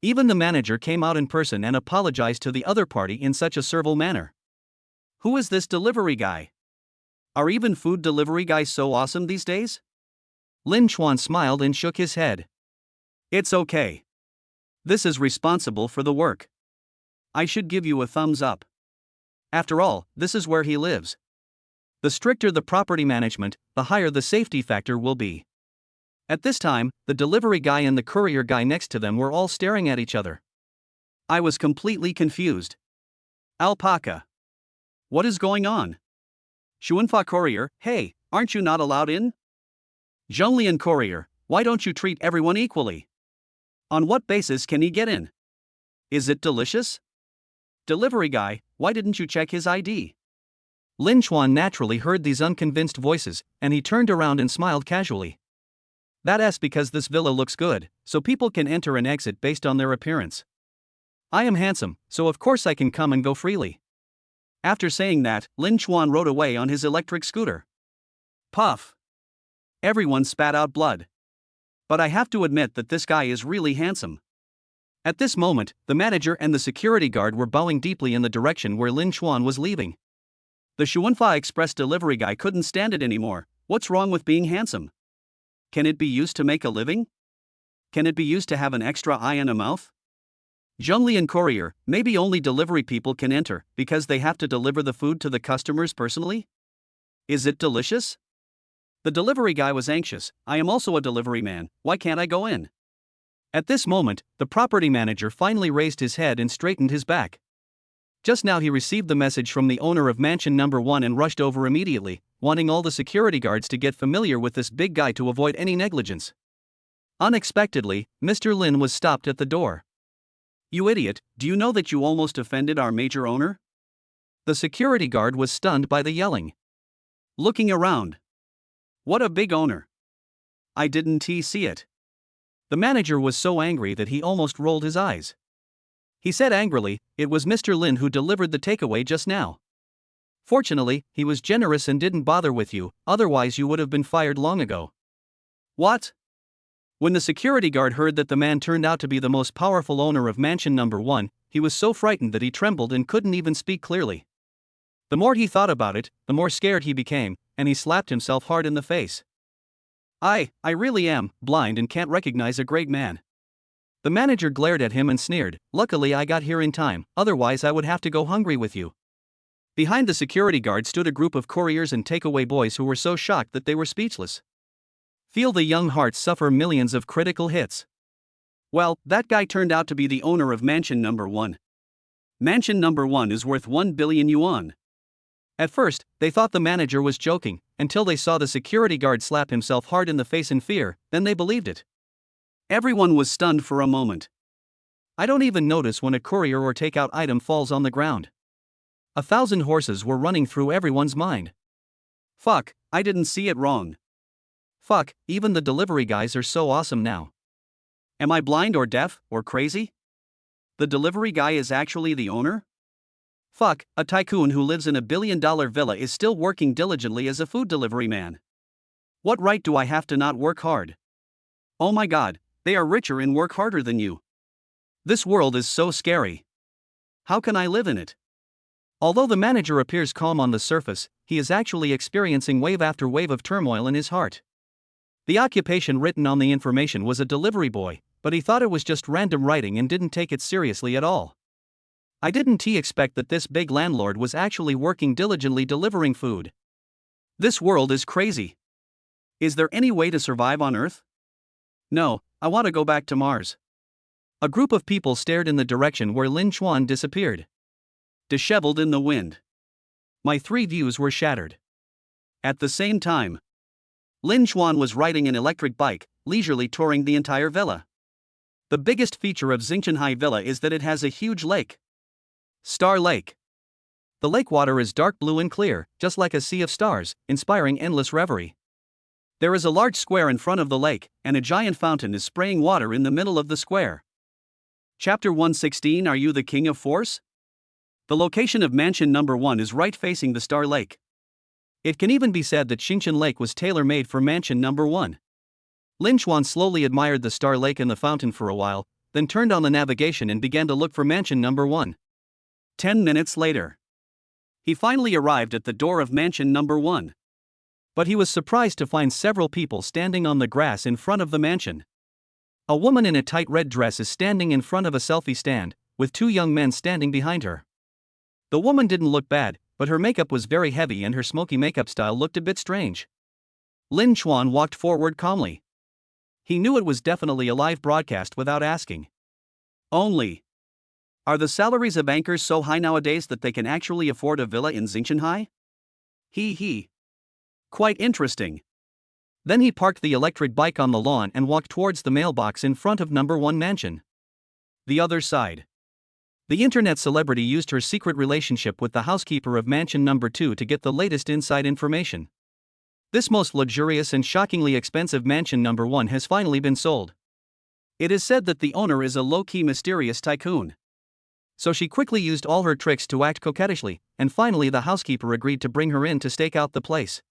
Even the manager came out in person and apologized to the other party in such a servile manner. Who is this delivery guy? Are even food delivery guys so awesome these days? Lin Chuan smiled and shook his head. It's okay. This is responsible for the work. I should give you a thumbs up. After all, this is where he lives. The stricter the property management, the higher the safety factor will be. At this time, the delivery guy and the courier guy next to them were all staring at each other. I was completely confused. Alpaca. What is going on? Xuanfa courier, hey, aren't you not allowed in? Zhonglian courier, why don't you treat everyone equally? On what basis can he get in? Is it delicious? Delivery guy, why didn't you check his ID? Lin Chuan naturally heard these unconvinced voices, and he turned around and smiled casually. That's because this villa looks good, so people can enter and exit based on their appearance. I am handsome, so of course I can come and go freely. After saying that, Lin Chuan rode away on his electric scooter. Puff. Everyone spat out blood. But I have to admit that this guy is really handsome. At this moment, the manager and the security guard were bowing deeply in the direction where Lin Chuan was leaving. The Xuanfa Express delivery guy couldn't stand it anymore. What's wrong with being handsome? Can it be used to make a living? Can it be used to have an extra eye and a mouth? Zhonglian courier, maybe only delivery people can enter, because they have to deliver the food to the customers personally? Is it delicious? The delivery guy was anxious. I am also a delivery man, why can't I go in? At this moment, the property manager finally raised his head and straightened his back. Just now he received the message from the owner of mansion number 1 and rushed over immediately, wanting all the security guards to get familiar with this big guy to avoid any negligence. Unexpectedly, Mr. Lin was stopped at the door. You idiot, do you know that you almost offended our major owner? The security guard was stunned by the yelling. Looking around. What a big owner. I didn't see it. The manager was so angry that he almost rolled his eyes. He said angrily, "It was Mr. Lin who delivered the takeaway just now. Fortunately, he was generous and didn't bother with you, otherwise you would have been fired long ago." What? When the security guard heard that the man turned out to be the most powerful owner of mansion number 1, he was so frightened that he trembled and couldn't even speak clearly. The more he thought about it, the more scared he became, and he slapped himself hard in the face. I really am blind and can't recognize a great man. The manager glared at him and sneered, "Luckily I got here in time, otherwise I would have to go hungry with you." Behind the security guard stood a group of couriers and takeaway boys who were so shocked that they were speechless. Feel the young hearts suffer millions of critical hits. Well, that guy turned out to be the owner of mansion number 1. Mansion number 1 is worth 1 billion yuan. At first, they thought the manager was joking, until they saw the security guard slap himself hard in the face in fear, then they believed it. Everyone was stunned for a moment. I don't even notice when a courier or takeout item falls on the ground. 1,000 horses were running through everyone's mind. Fuck, I didn't see it wrong. Fuck, even the delivery guys are so awesome now. Am I blind or deaf, or crazy? The delivery guy is actually the owner? Fuck, a tycoon who lives in a billion-dollar villa is still working diligently as a food delivery man. What right do I have to not work hard? Oh my god, they are richer and work harder than you. This world is so scary. How can I live in it? Although the manager appears calm on the surface, he is actually experiencing wave after wave of turmoil in his heart. The occupation written on the information was a delivery boy, but he thought it was just random writing and didn't take it seriously at all. I didn't expect that this big landlord was actually working diligently delivering food. This world is crazy. Is there any way to survive on Earth? No, I want to go back to Mars. A group of people stared in the direction where Lin Chuan disappeared. Disheveled in the wind. My 3 views were shattered. At the same time, Lin Chuan was riding an electric bike, leisurely touring the entire villa. The biggest feature of Xingchenhai Villa is that it has a huge lake. Star Lake. The lake water is dark blue and clear, just like a sea of stars, inspiring endless reverie. There is a large square in front of the lake, and a giant fountain is spraying water in the middle of the square. Chapter 116. Are you the king of force? The location of mansion number 1 is right facing the Star Lake. It can even be said that Xingchen Lake was tailor-made for mansion number 1. Lin Chuan slowly admired the Star Lake and the fountain for a while, then turned on the navigation and began to look for mansion number 1. 10 minutes later, he finally arrived at the door of mansion number 1. But he was surprised to find several people standing on the grass in front of the mansion. A woman in a tight red dress is standing in front of a selfie stand, with 2 young men standing behind her. The woman didn't look bad, but her makeup was very heavy and her smoky makeup style looked a bit strange. Lin Chuan walked forward calmly. He knew it was definitely a live broadcast without asking. Only. Are the salaries of anchors so high nowadays that they can actually afford a villa in Xingshanhai? He. Quite interesting. Then he parked the electric bike on the lawn and walked towards the mailbox in front of number 1 mansion. The other side. The internet celebrity used her secret relationship with the housekeeper of mansion number 2 to get the latest inside information. This most luxurious and shockingly expensive mansion number 1 has finally been sold. It is said that the owner is a low-key mysterious tycoon. So she quickly used all her tricks to act coquettishly, and finally the housekeeper agreed to bring her in to stake out the place.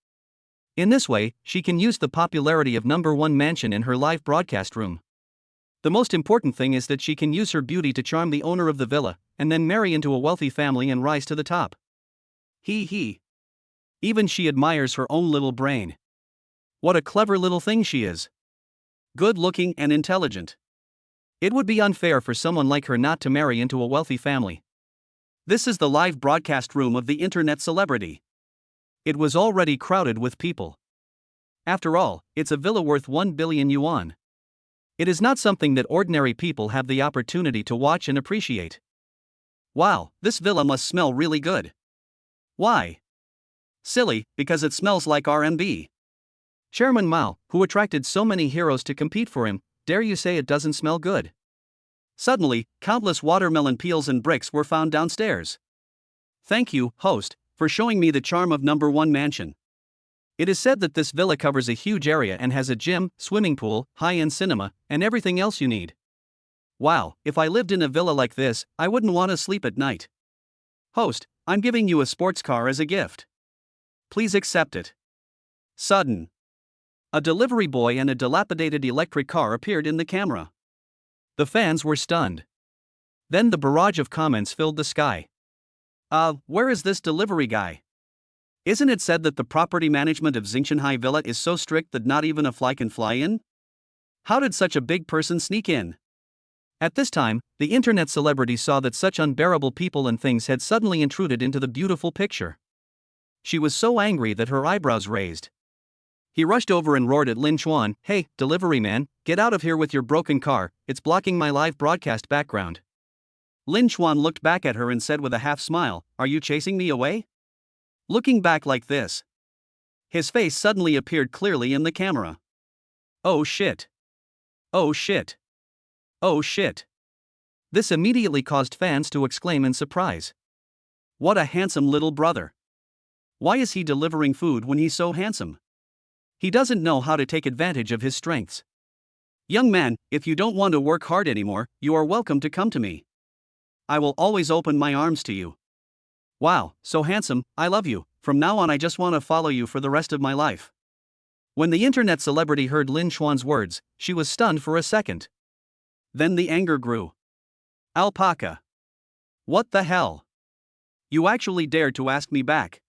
In this way, she can use the popularity of number 1 mansion in her live broadcast room. The most important thing is that she can use her beauty to charm the owner of the villa, and then marry into a wealthy family and rise to the top. He. Even she admires her own little brain. What a clever little thing she is. Good-looking and intelligent. It would be unfair for someone like her not to marry into a wealthy family. This is the live broadcast room of the internet celebrity. It was already crowded with people. After all, it's a villa worth 1 billion yuan. It is not something that ordinary people have the opportunity to watch and appreciate. Wow, this villa must smell really good. Why? Silly, because it smells like R&B. Chairman Mao, who attracted so many heroes to compete for him, dare you say it doesn't smell good? Suddenly, countless watermelon peels and bricks were found downstairs. Thank you, host, for showing me the charm of number 1 mansion. It is said that this villa covers a huge area and has a gym, swimming pool, high-end cinema, and everything else you need. Wow, if I lived in a villa like this, I wouldn't want to sleep at night. Host, I'm giving you a sports car as a gift. Please accept it. Sudden. A delivery boy and a dilapidated electric car appeared in the camera. The fans were stunned. Then the barrage of comments filled the sky. Where is this delivery guy? Isn't it said that the property management of Xingshanhai Villa is so strict that not even a fly can fly in? How did such a big person sneak in? At this time, the internet celebrity saw that such unbearable people and things had suddenly intruded into the beautiful picture. She was so angry that her eyebrows raised. He rushed over and roared at Lin Chuan, "Hey, delivery man, get out of here with your broken car, it's blocking my live broadcast background." Lin Chuan looked back at her and said with a half smile, "Are you chasing me away?" Looking back like this, his face suddenly appeared clearly in the camera. Oh shit. Oh shit. Oh shit. This immediately caused fans to exclaim in surprise. What a handsome little brother. Why is he delivering food when he's so handsome? He doesn't know how to take advantage of his strengths. Young man, if you don't want to work hard anymore, you are welcome to come to me. I will always open my arms to you. Wow, so handsome, I love you, from now on I just want to follow you for the rest of my life. When the internet celebrity heard Lin Chuan's words, she was stunned for a second. Then the anger grew. Alpaca. What the hell? You actually dared to ask me back.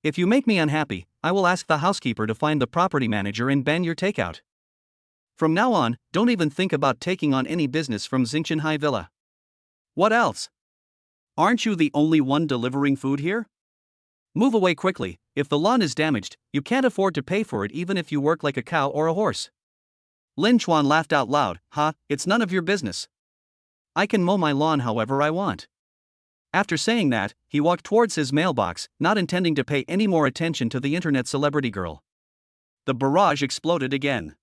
If you make me unhappy, I will ask the housekeeper to find the property manager and ban your takeout. From now on, don't even think about taking on any business from Xingshanhai Villa. What else? Aren't you the only one delivering food here? Move away quickly, if the lawn is damaged, you can't afford to pay for it even if you work like a cow or a horse. Lin Chuan laughed out loud, it's none of your business. I can mow my lawn however I want. After saying that, he walked towards his mailbox, not intending to pay any more attention to the internet celebrity girl. The barrage exploded again.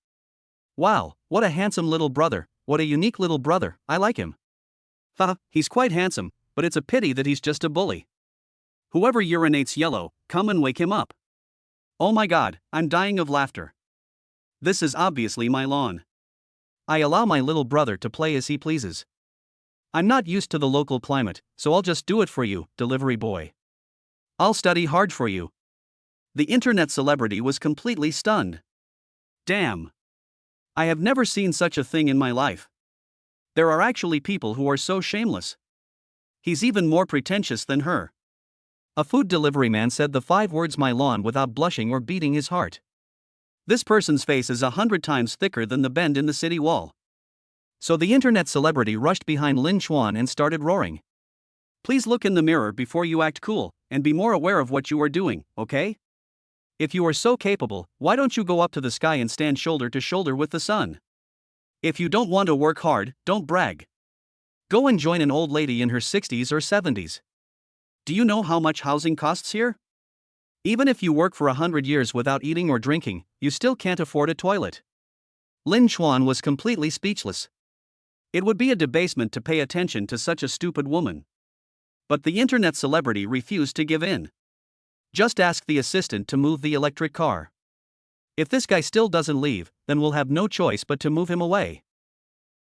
Wow, what a handsome little brother, what a unique little brother, I like him. He's quite handsome, but it's a pity that he's just a bully. Whoever urinates yellow, come and wake him up. Oh my god, I'm dying of laughter. This is obviously my lawn. I allow my little brother to play as he pleases. I'm not used to the local climate, so I'll just do it for you, delivery boy. I'll study hard for you. The internet celebrity was completely stunned. Damn. I have never seen such a thing in my life. There are actually people who are so shameless. He's even more pretentious than her. A food delivery man said the 5 words my lawn without blushing or beating his heart. This person's face is 100 times thicker than the bend in the city wall. So the internet celebrity rushed behind Lin Chuan and started roaring. Please look in the mirror before you act cool, and be more aware of what you are doing, okay? If you are so capable, why don't you go up to the sky and stand shoulder to shoulder with the sun? If you don't want to work hard, don't brag. Go and join an old lady in her 60s or 70s. Do you know how much housing costs here? Even if you work for 100 years without eating or drinking, you still can't afford a toilet. Lin Chuan was completely speechless. It would be a debasement to pay attention to such a stupid woman. But the internet celebrity refused to give in. Just ask the assistant to move the electric car. If this guy still doesn't leave, then we'll have no choice but to move him away.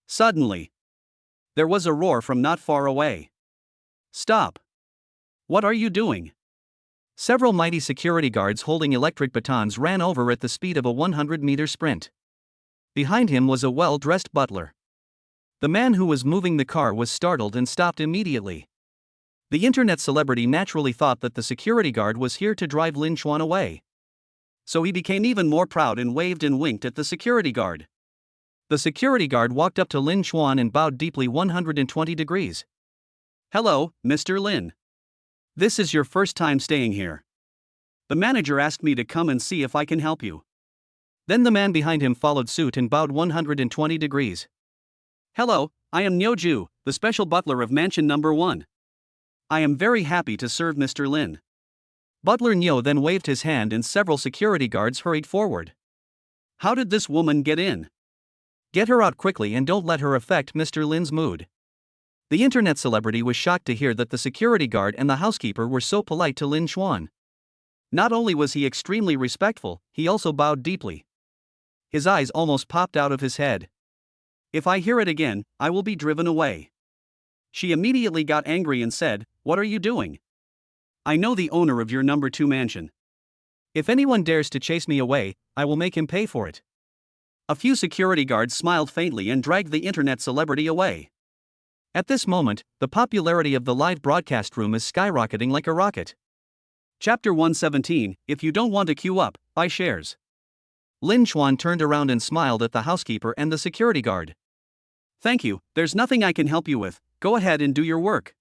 Suddenly, there was a roar from not far away. Stop! What are you doing? Several mighty security guards holding electric batons ran over at the speed of a 100-meter sprint. Behind him was a well-dressed butler. The man who was moving the car was startled and stopped immediately. The internet celebrity naturally thought that the security guard was here to drive Lin Chuan away. So he became even more proud and waved and winked at the security guard. The security guard walked up to Lin Chuan and bowed deeply 120 degrees. Hello, Mr. Lin. This is your first time staying here. The manager asked me to come and see if I can help you. Then the man behind him followed suit and bowed 120 degrees. Hello, I am Nyo-ju, the special butler of Mansion Number 1. I am very happy to serve Mr. Lin. Butler Nyo then waved his hand and several security guards hurried forward. How did this woman get in? Get her out quickly and don't let her affect Mr. Lin's mood. The internet celebrity was shocked to hear that the security guard and the housekeeper were so polite to Lin Chuan. Not only was he extremely respectful, he also bowed deeply. His eyes almost popped out of his head. If I hear it again, I will be driven away. She immediately got angry and said, "What are you doing? I know the owner of your number 2 mansion. If anyone dares to chase me away, I will make him pay for it." A few security guards smiled faintly and dragged the internet celebrity away. At this moment, the popularity of the live broadcast room is skyrocketing like a rocket. Chapter 117, If you don't want to queue up, buy shares. Lin Chuan turned around and smiled at the housekeeper and the security guard. Thank you, there's nothing I can help you with, go ahead and do your work.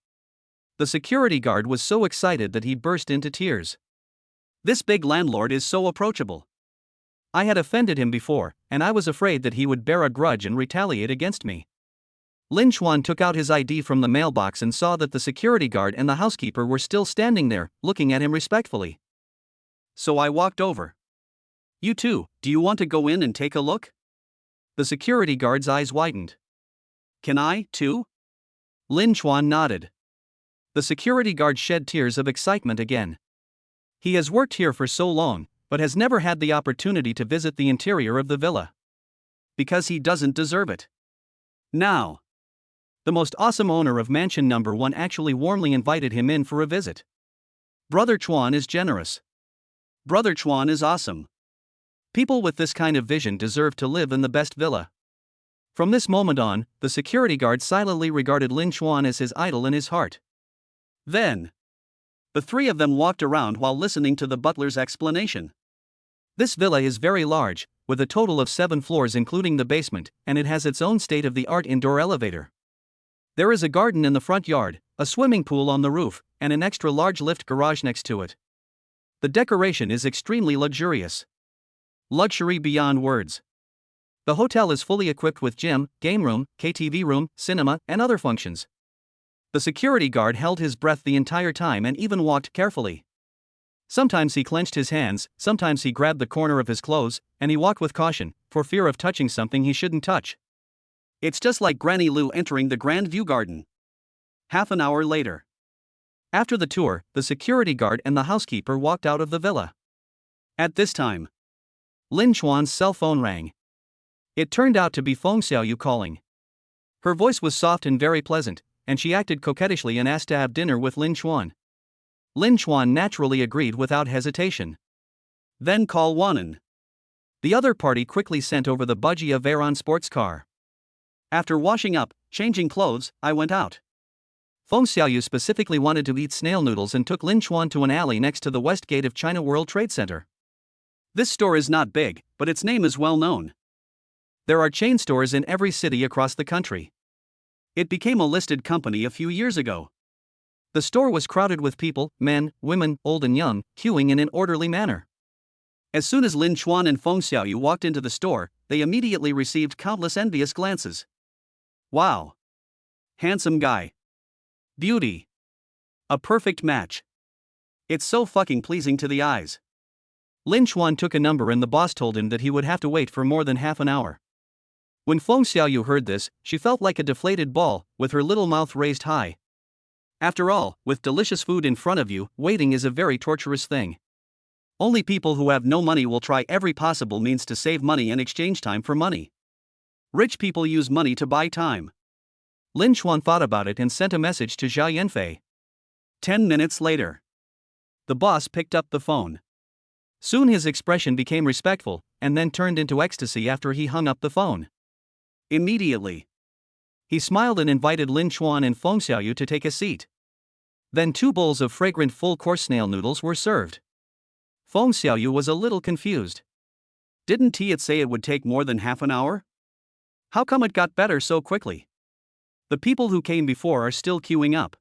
The security guard was so excited that he burst into tears. This big landlord is so approachable. I had offended him before, and I was afraid that he would bear a grudge and retaliate against me. Lin Chuan took out his ID from the mailbox and saw that the security guard and the housekeeper were still standing there, looking at him respectfully. So I walked over. You too, do you want to go in and take a look? The security guard's eyes widened. Can I, too? Lin Chuan nodded. The security guard shed tears of excitement again. He has worked here for so long, but has never had the opportunity to visit the interior of the villa. Because he doesn't deserve it. Now, the most awesome owner of Mansion Number 1 actually warmly invited him in for a visit. Brother Chuan is generous. Brother Chuan is awesome. People with this kind of vision deserve to live in the best villa. From this moment on, the security guard silently regarded Lin Chuan as his idol in his heart. Then, the 3 of them walked around while listening to the butler's explanation. This villa is very large, with a total of 7 floors including the basement, and it has its own state-of-the-art indoor elevator. There is a garden in the front yard, a swimming pool on the roof, and an extra-large lift garage next to it. The decoration is extremely luxurious. Luxury beyond words. The hotel is fully equipped with gym, game room, KTV room, cinema, and other functions. The security guard held his breath the entire time and even walked carefully. Sometimes he clenched his hands, sometimes he grabbed the corner of his clothes, and he walked with caution, for fear of touching something he shouldn't touch. It's just like Granny Lou entering the Grand View Garden. Half an hour later. After the tour, the security guard and the housekeeper walked out of the villa. At this time, Lin Chuan's cell phone rang. It turned out to be Feng Xiaoyu calling. Her voice was soft and very pleasant, and she acted coquettishly and asked to have dinner with Lin Chuan. Lin Chuan naturally agreed without hesitation. Then call Wanan. The other party quickly sent over the budgie of errand sports car. After washing up, changing clothes, I went out. Feng Xiaoyu specifically wanted to eat snail noodles and took Lin Chuan to an alley next to the west gate of China World Trade Center. This store is not big, but its name is well known. There are chain stores in every city across the country. It became a listed company a few years ago. The store was crowded with people, men, women, old and young, queuing in an orderly manner. As soon as Lin Chuan and Feng Xiaoyu walked into the store, they immediately received countless envious glances. Wow! Handsome guy. Beauty. A perfect match. It's so fucking pleasing to the eyes. Lin Chuan took a number and the boss told him that he would have to wait for more than half an hour. When Feng Xiaoyu heard this, she felt like a deflated ball, with her little mouth raised high. After all, with delicious food in front of you, waiting is a very torturous thing. Only people who have no money will try every possible means to save money and exchange time for money. Rich people use money to buy time. Lin Chuan thought about it and sent a message to Xia Yanfei. 10 minutes later. The boss picked up the phone. Soon his expression became respectful, and then turned into ecstasy after he hung up the phone. Immediately. He smiled and invited Lin Chuan and Feng Xiaoyu to take a seat. Then 2 bowls of fragrant full-course snail noodles were served. Feng Xiaoyu was a little confused. Didn't he say it would take more than half an hour? How come it got better so quickly? The people who came before are still queuing up.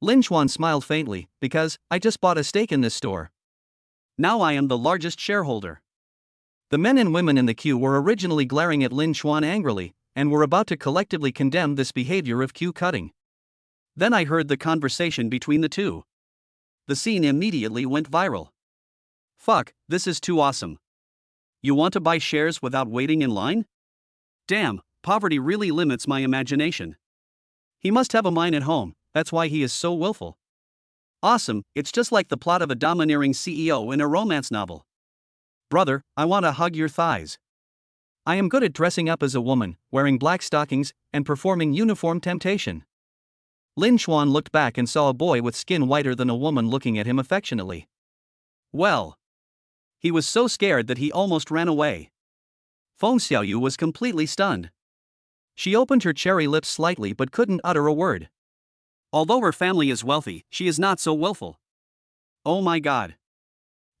Lin Chuan smiled faintly, because I just bought a stake in this store. Now I am the largest shareholder. The men and women in the queue were originally glaring at Lin Chuan angrily, and were about to collectively condemn this behavior of queue cutting. Then I heard the conversation between the two. The scene immediately went viral. Fuck, this is too awesome. You want to buy shares without waiting in line? Damn, poverty really limits my imagination. He must have a mind at home, that's why he is so willful. Awesome, it's just like the plot of a domineering CEO in a romance novel. Brother, I want to hug your thighs. I am good at dressing up as a woman, wearing black stockings, and performing uniform temptation. Lin Chuan looked back and saw a boy with skin whiter than a woman looking at him affectionately. Well. He was so scared that he almost ran away. Feng Xiaoyu was completely stunned. She opened her cherry lips slightly but couldn't utter a word. Although her family is wealthy, she is not so willful. Oh my god.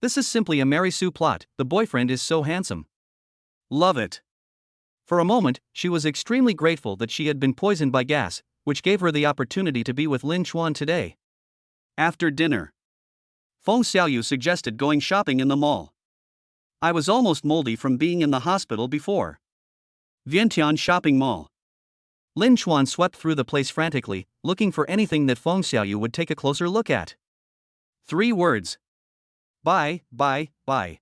This is simply a Mary Sue plot, the boyfriend is so handsome. Love it. For a moment, she was extremely grateful that she had been poisoned by gas, which gave her the opportunity to be with Lin Chuan today. After dinner, Feng Xiaoyu suggested going shopping in the mall. I was almost moldy from being in the hospital before. Vientiane Shopping Mall. Lin Chuan swept through the place frantically, looking for anything that Feng Xiaoyu would take a closer look at. 3 words. Buy, buy, buy.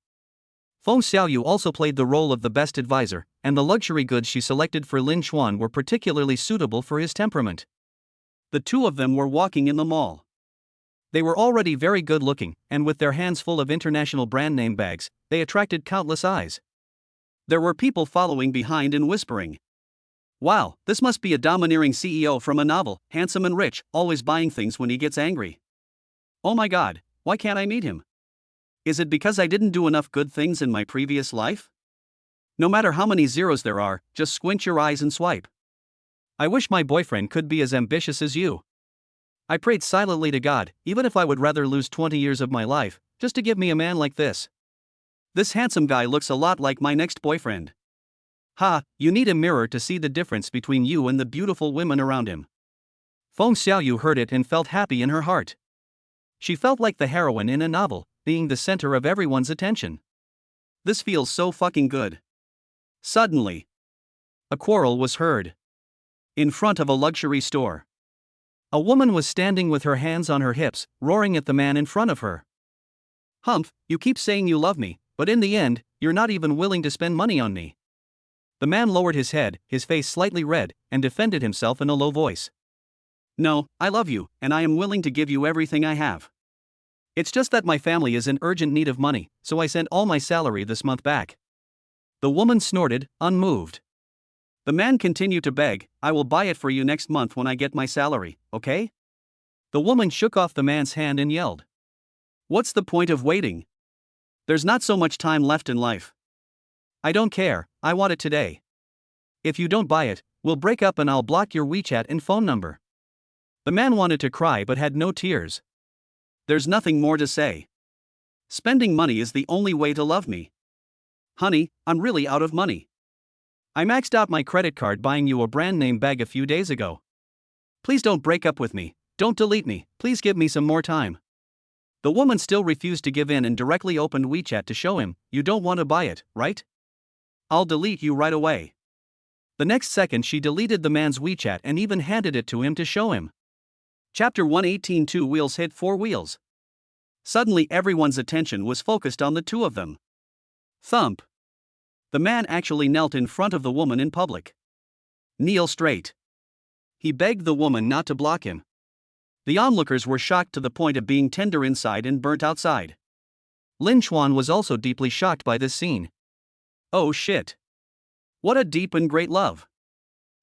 Feng Xiaoyu also played the role of the best advisor, and the luxury goods she selected for Lin Chuan were particularly suitable for his temperament. The two of them were walking in the mall. They were already very good looking, and with their hands full of international brand name bags, they attracted countless eyes. There were people following behind and whispering. Wow, this must be a domineering CEO from a novel, handsome and rich, always buying things when he gets angry. Oh my god, why can't I meet him? Is it because I didn't do enough good things in my previous life? No matter how many zeros there are, just squint your eyes and swipe. I wish my boyfriend could be as ambitious as you. I prayed silently to God, even if I would rather lose 20 years of my life, just to give me a man like this. This handsome guy looks a lot like my next boyfriend. Ha, you need a mirror to see the difference between you and the beautiful women around him. Feng Xiaoyu heard it and felt happy in her heart. She felt like the heroine in a novel, being the center of everyone's attention. This feels so fucking good. Suddenly, a quarrel was heard. In front of a luxury store, a woman was standing with her hands on her hips, roaring at the man in front of her. Humph, you keep saying you love me, but in the end, you're not even willing to spend money on me. The man lowered his head, his face slightly red, and defended himself in a low voice. No, I love you, and I am willing to give you everything I have. It's just that my family is in urgent need of money, so I sent all my salary this month back. The woman snorted, unmoved. The man continued to beg, I will buy it for you next month when I get my salary, okay? The woman shook off the man's hand and yelled. What's the point of waiting? There's not so much time left in life. I don't care, I want it today. If you don't buy it, We'll break up and I'll block your WeChat and phone number. The man wanted to cry but had no tears. There's nothing more to say. Spending money is the only way to love me. Honey, I'm really out of money. I maxed out my credit card buying you a brand name bag a few days ago. Please don't break up with me, don't delete me, please give me some more time. The woman still refused to give in and directly opened WeChat to show him, you don't want to buy it, right? I'll delete you right away. The next second she deleted the man's WeChat and even handed it to him to show him. Chapter 118. Two wheels hit four wheels. Suddenly everyone's attention was focused on the two of them. Thump. The man actually knelt in front of the woman in public. Kneel straight. He begged the woman not to block him. The onlookers were shocked to the point of being tender inside and burnt outside. Lin Chuan was also deeply shocked by this scene. Oh shit. What a deep and great love.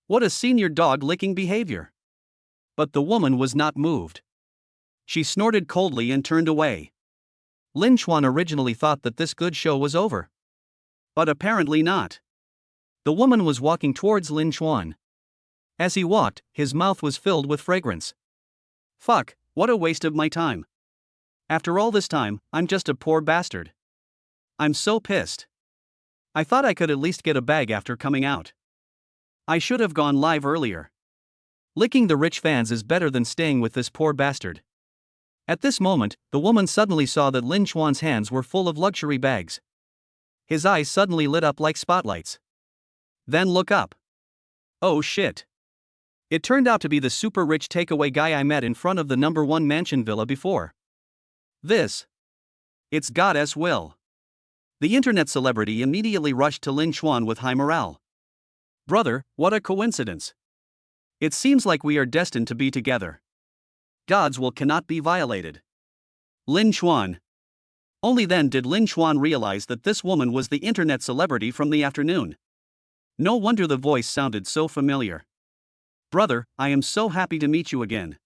What a senior dog-licking behavior. But the woman was not moved. She snorted coldly and turned away. Lin Chuan originally thought that this good show was over. But apparently not. The woman was walking towards Lin Chuan. As he walked, his mouth was filled with fragrance. Fuck, what a waste of my time. After all this time, I'm just a poor bastard. I'm so pissed. I thought I could at least get a bag after coming out. I should have gone live earlier. Licking the rich fans is better than staying with this poor bastard. At this moment, the woman suddenly saw that Lin Chuan's hands were full of luxury bags. His eyes suddenly lit up like spotlights. Then look up. Oh shit. It turned out to be the super rich takeaway guy I met in front of the #1 mansion villa before. It's Goddess Will. The internet celebrity immediately rushed to Lin Chuan with high morale. Brother, what a coincidence. It seems like we are destined to be together. God's will cannot be violated. Lin Chuan. Only then did Lin Chuan realize that this woman was the internet celebrity from the afternoon. No wonder the voice sounded so familiar. Brother, I am so happy to meet you again.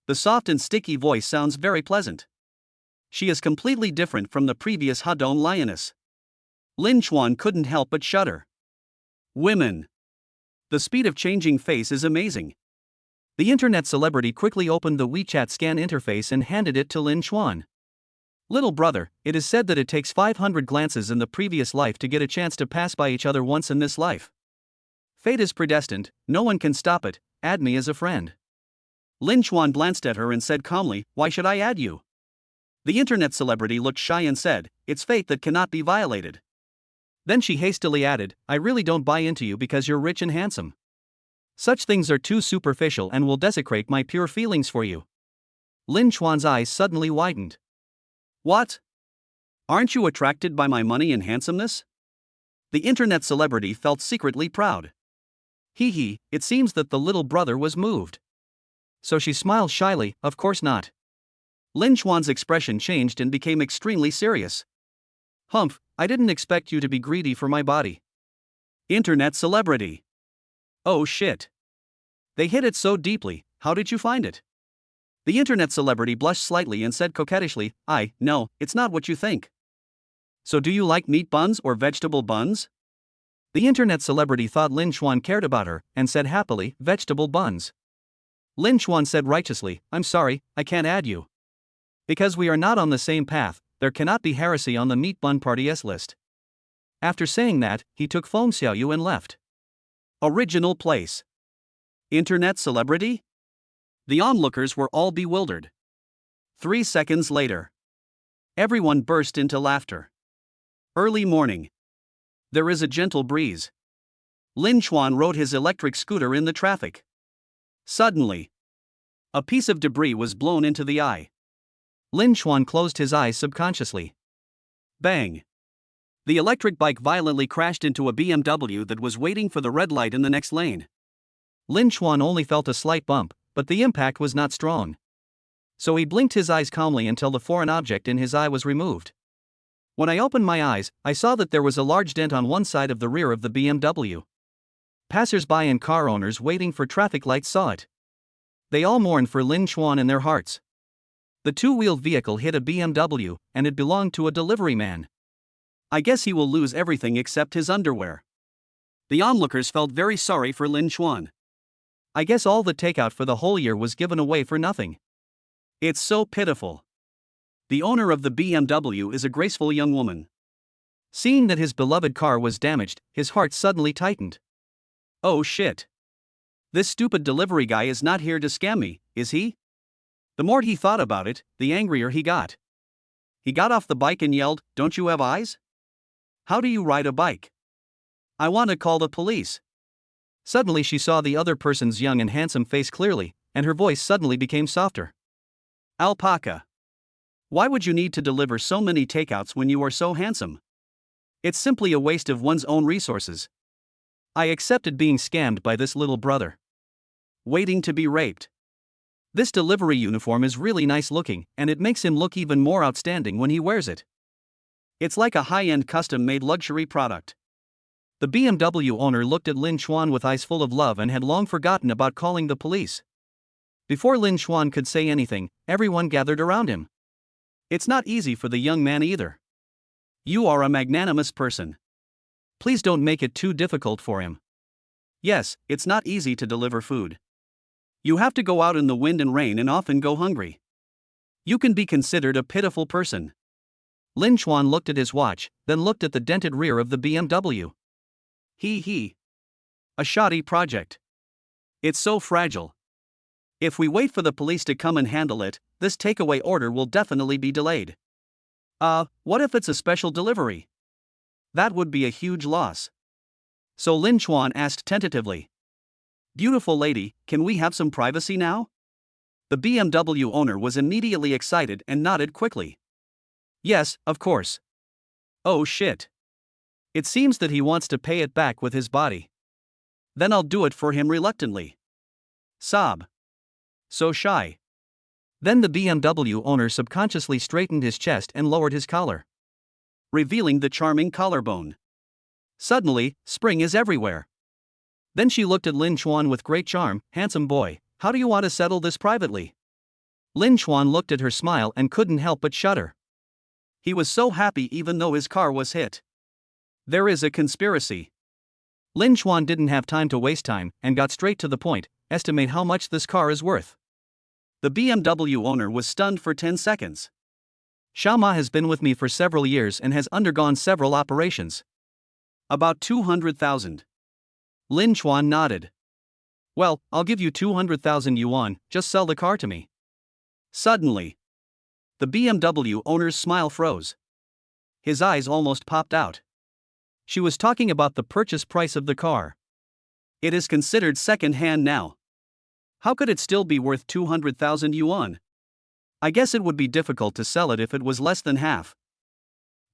The soft and sticky voice sounds very pleasant. She is completely different from the previous Hadong lioness. Lin Chuan couldn't help but shudder. Women. The speed of changing face is amazing. The internet celebrity quickly opened the WeChat scan interface and handed it to Lin Chuan. Little brother, it is said that it takes 500 glances in the previous life to get a chance to pass by each other once in this life. Fate is predestined, no one can stop it, add me as a friend. Lin Chuan glanced at her and said calmly, why should I add you? The internet celebrity looked shy and said, it's fate that cannot be violated. Then she hastily added, I really don't buy into you because you're rich and handsome. Such things are too superficial and will desecrate my pure feelings for you. Lin Chuan's eyes suddenly widened. What? Aren't you attracted by my money and handsomeness? The internet celebrity felt secretly proud. It seems that the little brother was moved. So she smiled shyly, of course not. Lin Chuan's expression changed and became extremely serious. Humph, I didn't expect you to be greedy for my body. Internet celebrity. Oh shit. They hit it so deeply, how did you find it? The internet celebrity blushed slightly and said coquettishly, no, it's not what you think. So do you like meat buns or vegetable buns? The internet celebrity thought Lin Chuan cared about her, and said happily, vegetable buns. Lin Chuan said righteously, I'm sorry, I can't add you. Because we are not on the same path, there cannot be heresy on the meat bun party's list. After saying that, he took Feng Xiaoyu and left. Original place. Internet celebrity? The onlookers were all bewildered. 3 seconds later. Everyone burst into laughter. Early morning. There is a gentle breeze. Lin Chuan rode his electric scooter in the traffic. Suddenly, a piece of debris was blown into the eye. Lin Chuan closed his eyes subconsciously. Bang! The electric bike violently crashed into a BMW that was waiting for the red light in the next lane. Lin Chuan only felt a slight bump, but the impact was not strong. So he blinked his eyes calmly until the foreign object in his eye was removed. When I opened my eyes, I saw that there was a large dent on one side of the rear of the BMW. Passers-by and car owners waiting for traffic lights saw it. They all mourned for Lin Chuan in their hearts. The two-wheeled vehicle hit a BMW, and it belonged to a delivery man. I guess he will lose everything except his underwear. The onlookers felt very sorry for Lin Chuan. I guess all the takeout for the whole year was given away for nothing. It's so pitiful. The owner of the BMW is a graceful young woman. Seeing that his beloved car was damaged, his heart suddenly tightened. Oh shit. This stupid delivery guy is not here to scam me, is he? The more he thought about it, the angrier he got. He got off the bike and yelled, "Don't you have eyes? How do you ride a bike? I want to call the police." Suddenly she saw the other person's young and handsome face clearly, and her voice suddenly became softer. Alpaca. Why would you need to deliver so many takeouts when you are so handsome? It's simply a waste of one's own resources. I accepted being scammed by this little brother. Waiting to be raped. This delivery uniform is really nice looking, and it makes him look even more outstanding when he wears it. It's like a high-end custom-made luxury product. The BMW owner looked at Lin Chuan with eyes full of love and had long forgotten about calling the police. Before Lin Chuan could say anything, everyone gathered around him. It's not easy for the young man either. You are a magnanimous person. Please don't make it too difficult for him. Yes, it's not easy to deliver food. You have to go out in the wind and rain and often go hungry. You can be considered a pitiful person. Lin Chuan looked at his watch, then looked at the dented rear of the BMW. He. A shoddy project. It's so fragile. If we wait for the police to come and handle it, this takeaway order will definitely be delayed. What if it's a special delivery? That would be a huge loss. So Lin Chuan asked tentatively. Beautiful lady, can we have some privacy now? The BMW owner was immediately excited and nodded quickly. Yes, of course. Oh shit. It seems that he wants to pay it back with his body. Then I'll do it for him reluctantly. Sob. So shy. Then the BMW owner subconsciously straightened his chest and lowered his collar, revealing the charming collarbone. Suddenly, spring is everywhere. Then she looked at Lin Chuan with great charm. "Handsome boy, how do you want to settle this privately?" Lin Chuan looked at her smile and couldn't help but shudder. He was so happy even though his car was hit. There is a conspiracy. Lin Chuan didn't have time to waste time and got straight to the point. Estimate how much this car is worth. The BMW owner was stunned for 10 seconds. Xiaoma has been with me for several years and has undergone several operations. About 200,000. Lin Chuan nodded. Well, I'll give you 200,000 yuan, just sell the car to me. Suddenly, the BMW owner's smile froze. His eyes almost popped out. She was talking about the purchase price of the car. It is considered second-hand now. How could it still be worth 200,000 yuan? I guess it would be difficult to sell it if it was less than half.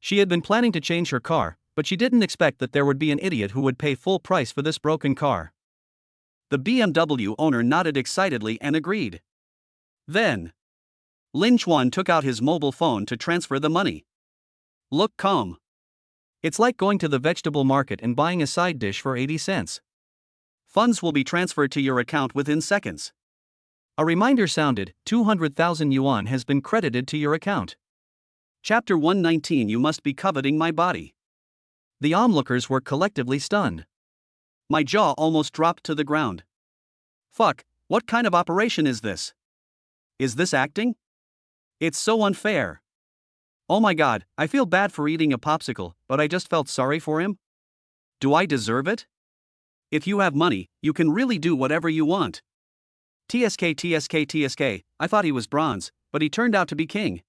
She had been planning to change her car, but she didn't expect that there would be an idiot who would pay full price for this broken car. The BMW owner nodded excitedly and agreed. Then, Lin Chuan took out his mobile phone to transfer the money. Look calm. It's like going to the vegetable market and buying a side dish for 80 cents. Funds will be transferred to your account within seconds. A reminder sounded. 200,000 yuan has been credited to your account. Chapter 119. You must be coveting my body. The onlookers were collectively stunned. My jaw almost dropped to the ground. Fuck, what kind of operation is this? Is this acting? It's so unfair. Oh my god, I feel bad for eating a popsicle, but I just felt sorry for him. Do I deserve it? If you have money, you can really do whatever you want. TSK, I thought he was bronze, but he turned out to be king.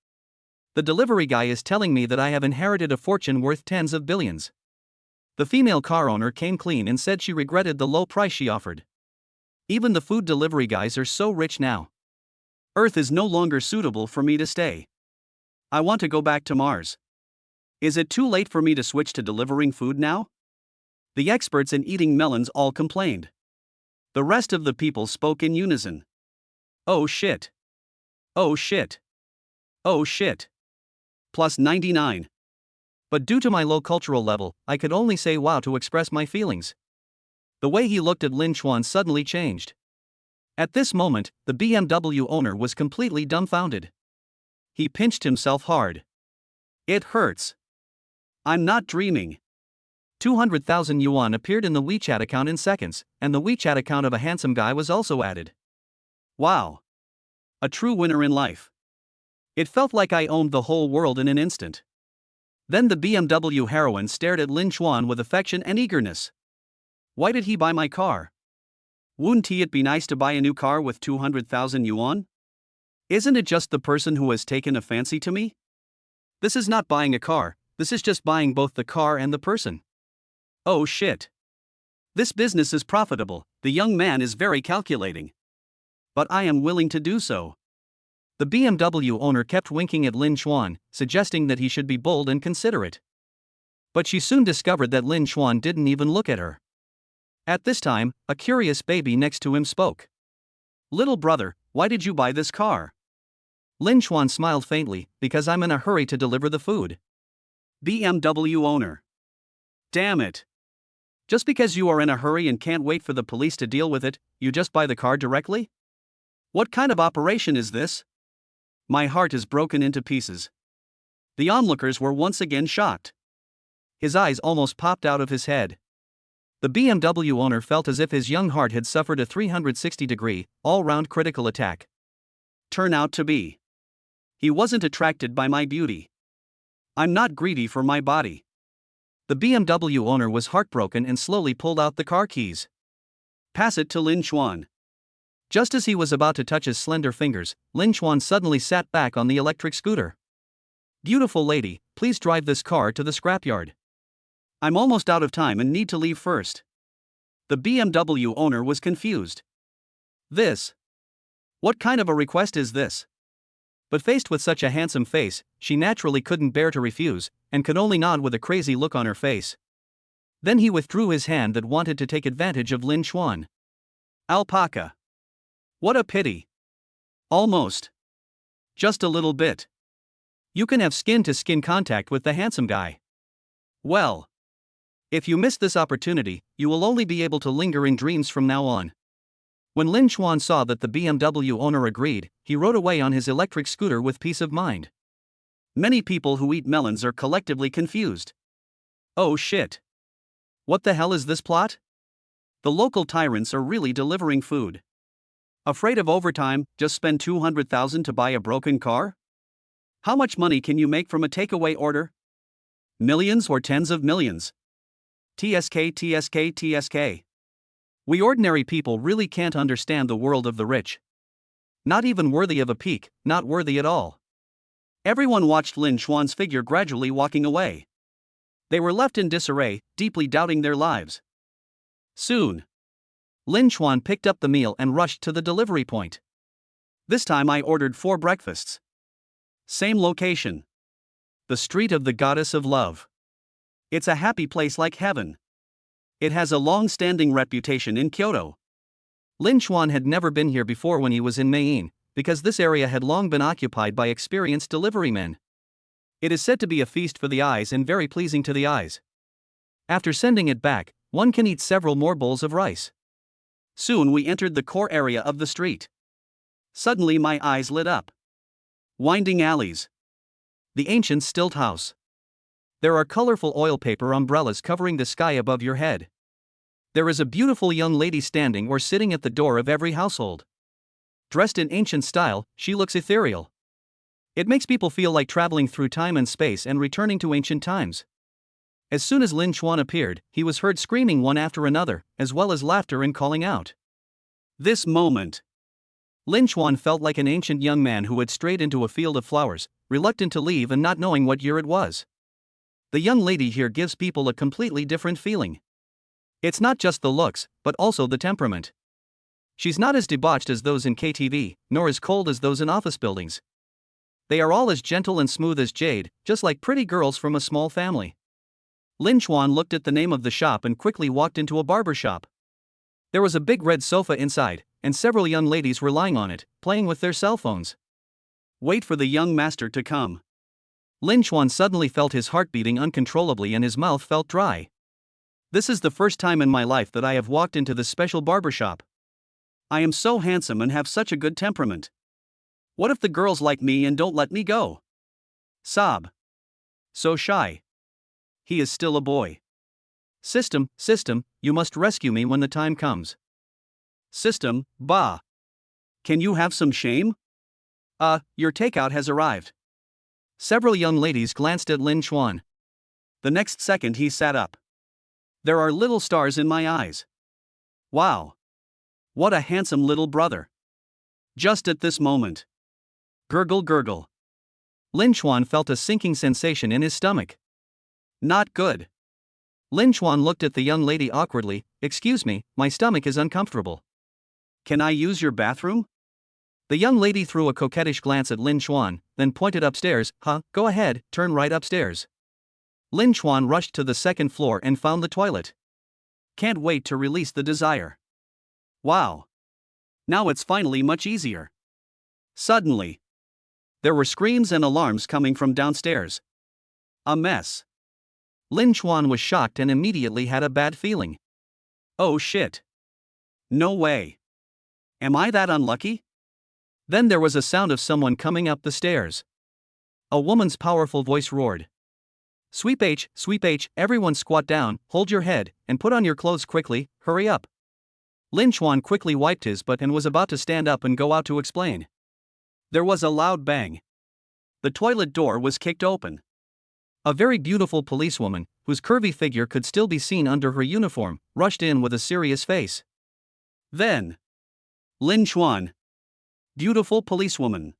The delivery guy is telling me that I have inherited a fortune worth tens of billions. The female car owner came clean and said she regretted the low price she offered. Even the food delivery guys are so rich now. Earth is no longer suitable for me to stay. I want to go back to Mars. Is it too late for me to switch to delivering food now? The experts in eating melons all complained. The rest of the people spoke in unison. Oh shit. Oh shit. Oh shit. Plus 99. But due to my low cultural level, I could only say wow to express my feelings. The way he looked at Lin Chuan suddenly changed. At this moment, the BMW owner was completely dumbfounded. He pinched himself hard. It hurts. I'm not dreaming. 200,000 yuan appeared in the WeChat account in seconds, and the WeChat account of a handsome guy was also added. Wow. A true winner in life. It felt like I owned the whole world in an instant. Then the BMW heroine stared at Lin Chuan with affection and eagerness. Why did he buy my car? Wouldn't it be nice to buy a new car with 200,000 yuan? Isn't it just the person who has taken a fancy to me? This is not buying a car, this is just buying both the car and the person. Oh shit. This business is profitable, the young man is very calculating. But I am willing to do so. The BMW owner kept winking at Lin Chuan, suggesting that he should be bold and considerate. But she soon discovered that Lin Chuan didn't even look at her. At this time, a curious baby next to him spoke. Little brother, why did you buy this car? Lin Chuan smiled faintly, because I'm in a hurry to deliver the food. BMW owner. Damn it. Just because you are in a hurry and can't wait for the police to deal with it, you just buy the car directly? What kind of operation is this? My heart is broken into pieces. The onlookers were once again shocked. His eyes almost popped out of his head. The BMW owner felt as if his young heart had suffered a 360-degree, all-round critical attack. Turn out to be. He wasn't attracted by my beauty. I'm not greedy for my body. The BMW owner was heartbroken and slowly pulled out the car keys. Pass it to Lin Chuan. Just as he was about to touch his slender fingers, Lin Chuan suddenly sat back on the electric scooter. Beautiful lady, please drive this car to the scrapyard. I'm almost out of time and need to leave first. The BMW owner was confused. This? What kind of a request is this? But faced with such a handsome face, she naturally couldn't bear to refuse, and could only nod with a crazy look on her face. Then he withdrew his hand that wanted to take advantage of Lin Chuan. Alpaca. What a pity. Almost. Just a little bit. You can have skin-to-skin contact with the handsome guy. Well. If you miss this opportunity, you will only be able to linger in dreams from now on. When Lin Chuan saw that the BMW owner agreed, he rode away on his electric scooter with peace of mind. Many people who eat melons are collectively confused. Oh shit. What the hell is this plot? The local tyrants are really delivering food. Afraid of overtime, just spend 200,000 to buy a broken car? How much money can you make from a takeaway order? Millions or tens of millions? TSK, TSK, TSK. We ordinary people really can't understand the world of the rich. Not even worthy of a peek, not worthy at all. Everyone watched Lin Chuan's figure gradually walking away. They were left in disarray, deeply doubting their lives. Soon, Lin Chuan picked up the meal and rushed to the delivery point. This time I ordered 4 breakfasts. Same location. The street of the goddess of love. It's a happy place like heaven. It has a long-standing reputation in Kyoto. Lin Chuan had never been here before when he was in Maine, because this area had long been occupied by experienced delivery men. It is said to be a feast for the eyes and very pleasing to the eyes. After sending it back, one can eat several more bowls of rice. Soon we entered the core area of the street. Suddenly my eyes lit up. Winding alleys. The ancient stilt house. There are colorful oil paper umbrellas covering the sky above your head. There is a beautiful young lady standing or sitting at the door of every household. Dressed in ancient style, she looks ethereal. It makes people feel like traveling through time and space and returning to ancient times. As soon as Lin Chuan appeared, he was heard screaming one after another, as well as laughter and calling out. This moment. Lin Chuan felt like an ancient young man who had strayed into a field of flowers, reluctant to leave and not knowing what year it was. The young lady here gives people a completely different feeling. It's not just the looks, but also the temperament. She's not as debauched as those in KTV, nor as cold as those in office buildings. They are all as gentle and smooth as jade, just like pretty girls from a small family. Lin Chuan looked at the name of the shop and quickly walked into a barber shop. There was a big red sofa inside, and several young ladies were lying on it, playing with their cell phones. Wait for the young master to come. Lin Chuan suddenly felt his heart beating uncontrollably and his mouth felt dry. This is the first time in my life that I have walked into this special barber shop. I am so handsome and have such a good temperament. What if the girls like me and don't let me go? Sob. So shy. He is still a boy. System, you must rescue me when the time comes. System, bah. Can you have some shame? Your takeout has arrived. Several young ladies glanced at Lin Chuan. The next second he sat up. There are little stars in my eyes. Wow. What a handsome little brother. Just at this moment. Gurgle gurgle. Lin Chuan felt a sinking sensation in his stomach. Not good. Lin Chuan looked at the young lady awkwardly. Excuse me, my stomach is uncomfortable. Can I use your bathroom? The young lady threw a coquettish glance at Lin Chuan, then pointed upstairs. Go ahead, turn right upstairs. Lin Chuan rushed to the second floor and found the toilet. Can't wait to release the desire. Wow. Now it's finally much easier. Suddenly, there were screams and alarms coming from downstairs. A mess. Lin Chuan was shocked and immediately had a bad feeling. Oh shit. No way. Am I that unlucky? Then there was a sound of someone coming up the stairs. A woman's powerful voice roared. Sweep H, everyone squat down, hold your head, and put on your clothes quickly, hurry up. Lin Chuan quickly wiped his butt and was about to stand up and go out to explain. There was a loud bang. The toilet door was kicked open. A very beautiful policewoman, whose curvy figure could still be seen under her uniform, rushed in with a serious face. Then, Lin Chuan, beautiful policewoman,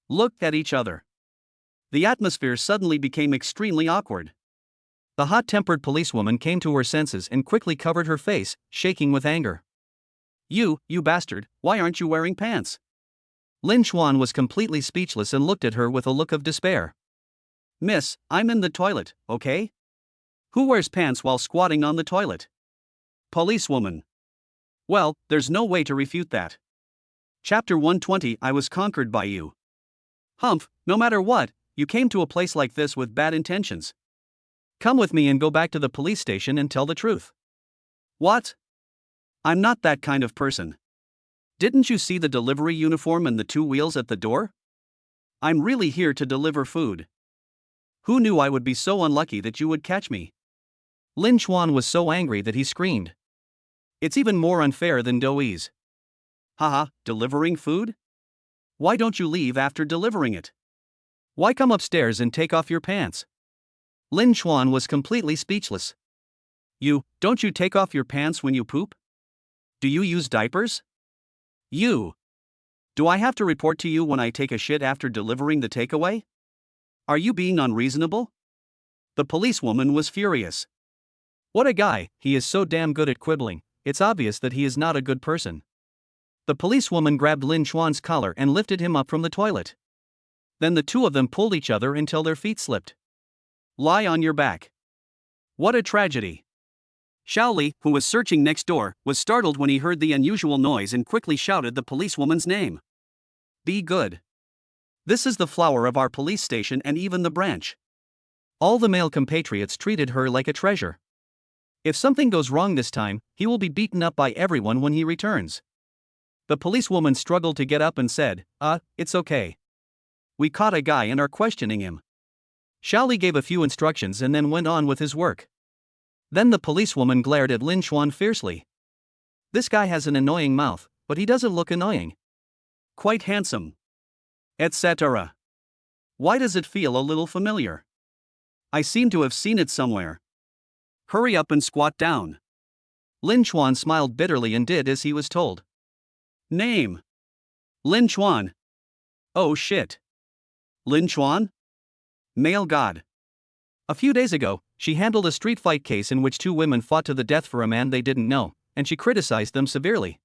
looked at each other. The atmosphere suddenly became extremely awkward. The hot-tempered policewoman came to her senses and quickly covered her face, shaking with anger. You bastard, why aren't you wearing pants? Lin Chuan was completely speechless and looked at her with a look of despair. Miss, I'm in the toilet, okay? Who wears pants while squatting on the toilet? Policewoman. Well, there's no way to refute that. Chapter 120 I was conquered by you. Humph, no matter what, you came to a place like this with bad intentions. Come with me and go back to the police station and tell the truth. What? I'm not that kind of person. Didn't you see the delivery uniform and the two wheels at the door? I'm really here to deliver food. Who knew I would be so unlucky that you would catch me? Lin Chuan was so angry that he screamed. It's even more unfair than Douyi's. Haha, delivering food? Why don't you leave after delivering it? Why come upstairs and take off your pants? Lin Chuan was completely speechless. Don't you take off your pants when you poop? Do you use diapers? Do I have to report to you when I take a shit after delivering the takeaway? Are you being unreasonable? The policewoman was furious. What a guy, he is so damn good at quibbling, it's obvious that he is not a good person. The policewoman grabbed Lin Chuan's collar and lifted him up from the toilet. Then the two of them pulled each other until their feet slipped. Lie on your back. What a tragedy. Xiao Li, who was searching next door, was startled when he heard the unusual noise and quickly shouted the policewoman's name. Be good. This is the flower of our police station and even the branch. All the male compatriots treated her like a treasure. If something goes wrong this time, he will be beaten up by everyone when he returns. The policewoman struggled to get up and said, it's okay. We caught a guy and are questioning him. Xiao Li gave a few instructions and then went on with his work. Then the policewoman glared at Lin Chuan fiercely. This guy has an annoying mouth, but he doesn't look annoying. Quite handsome. Etc. Why does it feel a little familiar? I seem to have seen it somewhere. Hurry up and squat down. Lin Chuan smiled bitterly and did as he was told. Name. Lin Chuan. Oh shit. Lin Chuan? Male god. A few days ago, she handled a street fight case in which two women fought to the death for a man they didn't know, and she criticized them severely.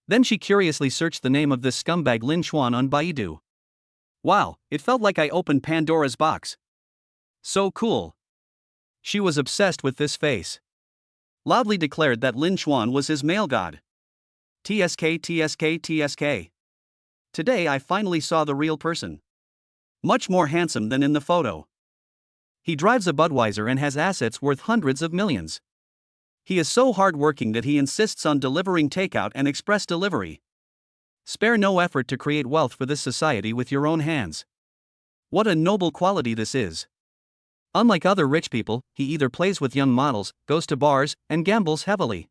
Then she curiously searched the name of this scumbag Lin Chuan on Baidu. Wow, it felt like I opened Pandora's box. So cool. She was obsessed with this face. Loudly declared that Lin Chuan was his male god. TSK. Today I finally saw the real person. Much more handsome than in the photo. He drives a Budweiser and has assets worth hundreds of millions. He is so hard-working that he insists on delivering takeout and express delivery. Spare no effort to create wealth for this society with your own hands. What a noble quality this is. Unlike other rich people, he either plays with young models, goes to bars, and gambles heavily.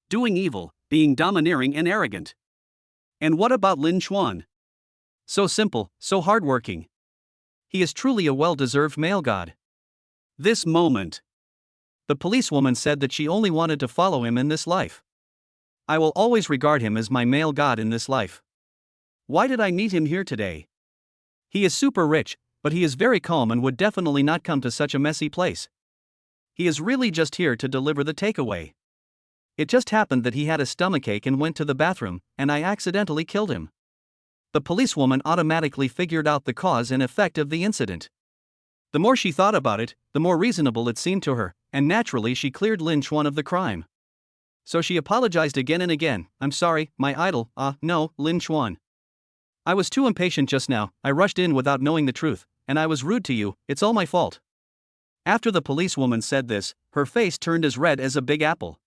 Doing evil, being domineering and arrogant. And what about Lin Chuan? So simple, so hardworking. He is truly a well-deserved male god. This moment. The policewoman said that she only wanted to follow him in this life. I will always regard him as my male god in this life. Why did I meet him here today? He is super rich, but he is very calm and would definitely not come to such a messy place. He is really just here to deliver the takeaway. It just happened that he had a stomachache and went to the bathroom, and I accidentally killed him. The policewoman automatically figured out the cause and effect of the incident. The more she thought about it, the more reasonable it seemed to her, and naturally she cleared Lin Chuan of the crime. So she apologized again and again. I'm sorry, my idol, no, Lin Chuan. I was too impatient just now, I rushed in without knowing the truth, and I was rude to you, it's all my fault. After the policewoman said this, her face turned as red as a big apple.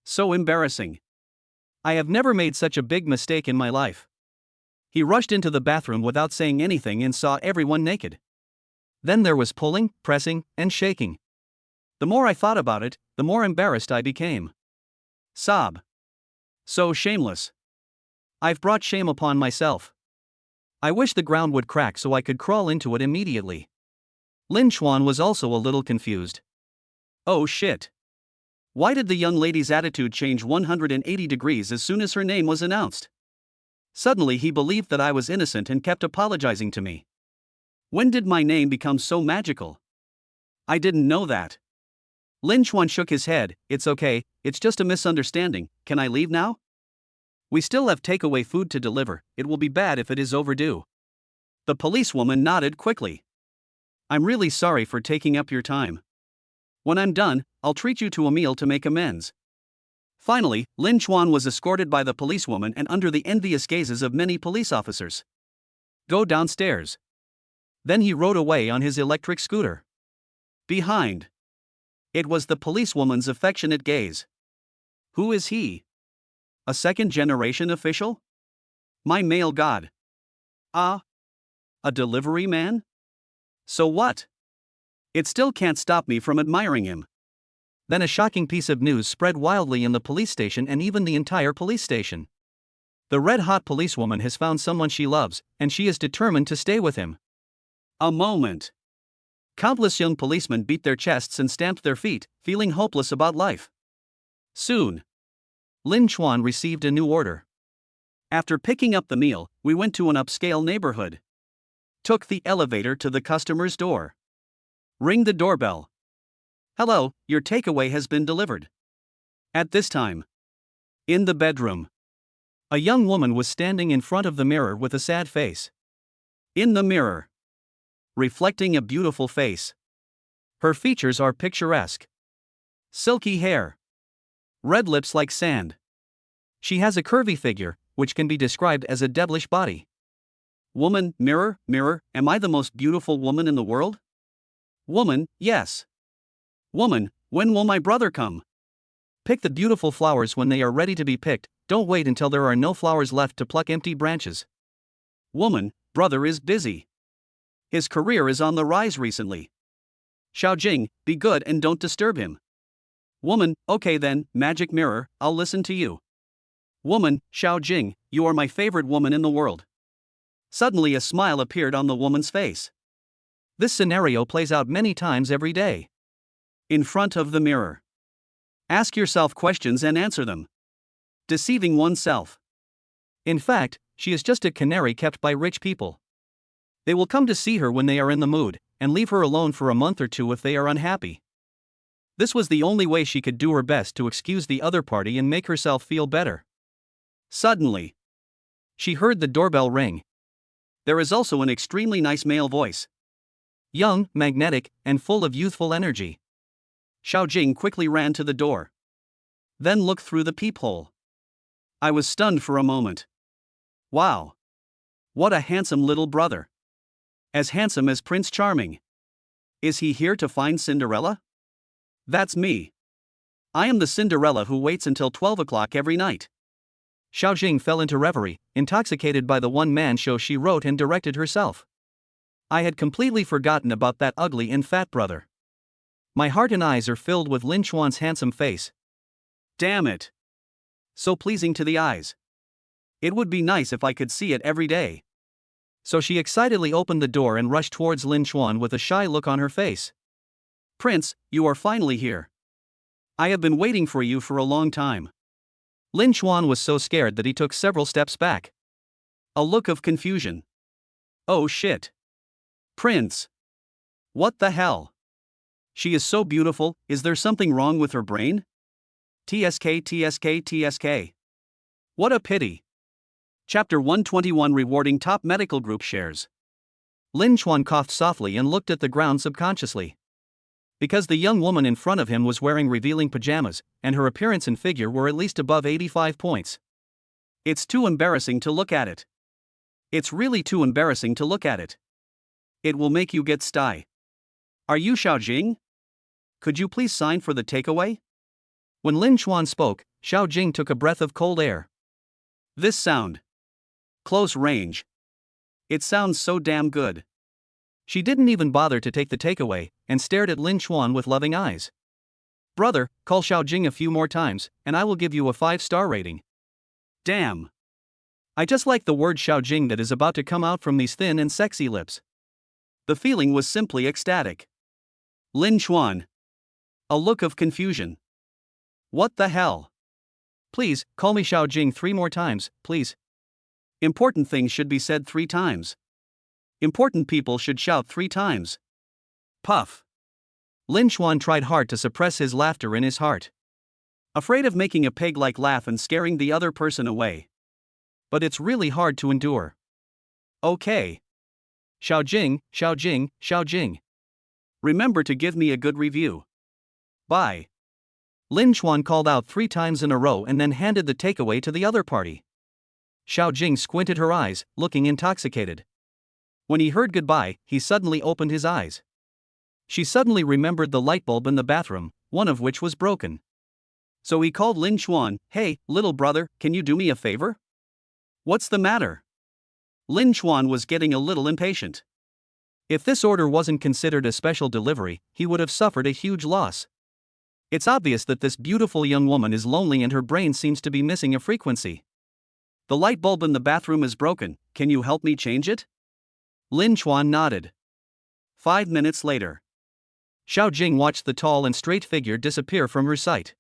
So embarrassing. I have never made such a big mistake in my life. He rushed into the bathroom without saying anything and saw everyone naked. Then there was pulling, pressing, and shaking. The more I thought about it, the more embarrassed I became. Sob. So shameless. I've brought shame upon myself. I wish the ground would crack so I could crawl into it immediately. Lin Chuan was also a little confused. Oh shit. Why did the young lady's attitude change 180 degrees as soon as her name was announced? Suddenly he believed that I was innocent and kept apologizing to me. When did my name become so magical? I didn't know that. Lin Chuan shook his head. It's okay, it's just a misunderstanding, can I leave now? We still have takeaway food to deliver, it will be bad if it is overdue. The policewoman nodded quickly. I'm really sorry for taking up your time. When I'm done, I'll treat you to a meal to make amends. Finally, Lin Chuan was escorted by the policewoman and under the envious gazes of many police officers. Go downstairs. Then he rode away on his electric scooter. Behind. It was the policewoman's affectionate gaze. Who is he? A second-generation official? My male god. A delivery man? So what? It still can't stop me from admiring him. Then a shocking piece of news spread wildly in the police station and even the entire police station. The red-hot policewoman has found someone she loves, and she is determined to stay with him. A moment. Countless young policemen beat their chests and stamped their feet, feeling hopeless about life. Soon, Lin Chuan received a new order. After picking up the meal, we went to an upscale neighborhood. Took the elevator to the customer's door. Ring the doorbell. Hello, your takeaway has been delivered. At this time, in the bedroom, a young woman was standing in front of the mirror with a sad face. In the mirror, reflecting a beautiful face. Her features are picturesque. Silky hair. Red lips like sand. She has a curvy figure, which can be described as a devilish body. Woman, mirror, mirror, am I the most beautiful woman in the world? Woman, yes. Woman, when will my brother come? Pick the beautiful flowers when they are ready to be picked, don't wait until there are no flowers left to pluck empty branches. Woman, brother is busy. His career is on the rise recently. Xiaojing, be good and don't disturb him. Woman, okay then, magic mirror, I'll listen to you. Woman, Xiaojing, you are my favorite woman in the world. Suddenly a smile appeared on the woman's face. This scenario plays out many times every day. In front of the mirror. Ask yourself questions and answer them. Deceiving oneself. In fact, she is just a canary kept by rich people. They will come to see her when they are in the mood, and leave her alone for a month or two if they are unhappy. This was the only way she could do her best to excuse the other party and make herself feel better. Suddenly, she heard the doorbell ring. There is also an extremely nice male voice. Young, magnetic, and full of youthful energy. Xiaojing quickly ran to the door. Then looked through the peephole. I was stunned for a moment. Wow! What a handsome little brother. As handsome as Prince Charming. Is he here to find Cinderella? That's me. I am the Cinderella who waits until 12 o'clock every night. Xiaojing fell into reverie, intoxicated by the one-man show she wrote and directed herself. I had completely forgotten about that ugly and fat brother. My heart and eyes are filled with Lin Chuan's handsome face. Damn it. So pleasing to the eyes. It would be nice if I could see it every day. So she excitedly opened the door and rushed towards Lin Chuan with a shy look on her face. Prince, you are finally here. I have been waiting for you for a long time. Lin Chuan was so scared that he took several steps back. A look of confusion. Oh shit. Prince. What the hell? She is so beautiful, is there something wrong with her brain? TSK TSK TSK. What a pity. Chapter 121 Rewarding Top Medical Group Shares. Lin Chuan coughed softly and looked at the ground subconsciously. Because the young woman in front of him was wearing revealing pajamas, and her appearance and figure were at least above 85 points. It's too embarrassing to look at it. It's really too embarrassing to look at it. It will make you get sty. Are you Xiao Jing? Could you please sign for the takeaway? When Lin Chuan spoke, Xiao Jing took a breath of cold air. This sound. Close range. It sounds so damn good. She didn't even bother to take the takeaway, and stared at Lin Chuan with loving eyes. Brother, call Xiao Jing a few more times, and I will give you a 5-star rating. Damn. I just like the word Xiao Jing that is about to come out from these thin and sexy lips. The feeling was simply ecstatic. Lin Chuan. A look of confusion. What the hell? Please, call me Xiao Jing 3 more times, please. Important things should be said 3 times. Important people should shout 3 times. Puff. Lin Chuan tried hard to suppress his laughter in his heart. Afraid of making a pig-like laugh and scaring the other person away. But it's really hard to endure. Okay. Xiao Jing, Xiao Jing, Xiao Jing. Remember to give me a good review. Bye. Lin Chuan called out 3 times in a row and then handed the takeaway to the other party. Xiao Jing squinted her eyes, looking intoxicated. When he heard goodbye, he suddenly opened his eyes. She suddenly remembered the light bulb in the bathroom, one of which was broken. So he called Lin Chuan, "Hey, little brother, can you do me a favor?" What's the matter? Lin Chuan was getting a little impatient. If this order wasn't considered a special delivery, he would have suffered a huge loss. It's obvious that this beautiful young woman is lonely and her brain seems to be missing a frequency. The light bulb in the bathroom is broken, can you help me change it? Lin Chuan nodded. 5 minutes later. Xiao Jing watched the tall and straight figure disappear from her sight.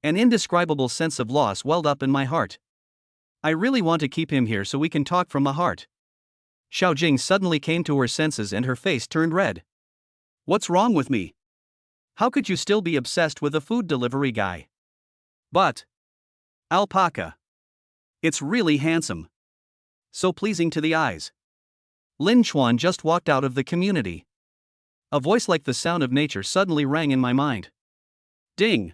An indescribable sense of loss welled up in my heart. I really want to keep him here so we can talk from the heart. Xiao Jing suddenly came to her senses and her face turned red. What's wrong with me? How could you still be obsessed with a food delivery guy? But alpaca. It's really handsome. So pleasing to the eyes. Lin Chuan just walked out of the community. A voice like the sound of nature suddenly rang in my mind. Ding.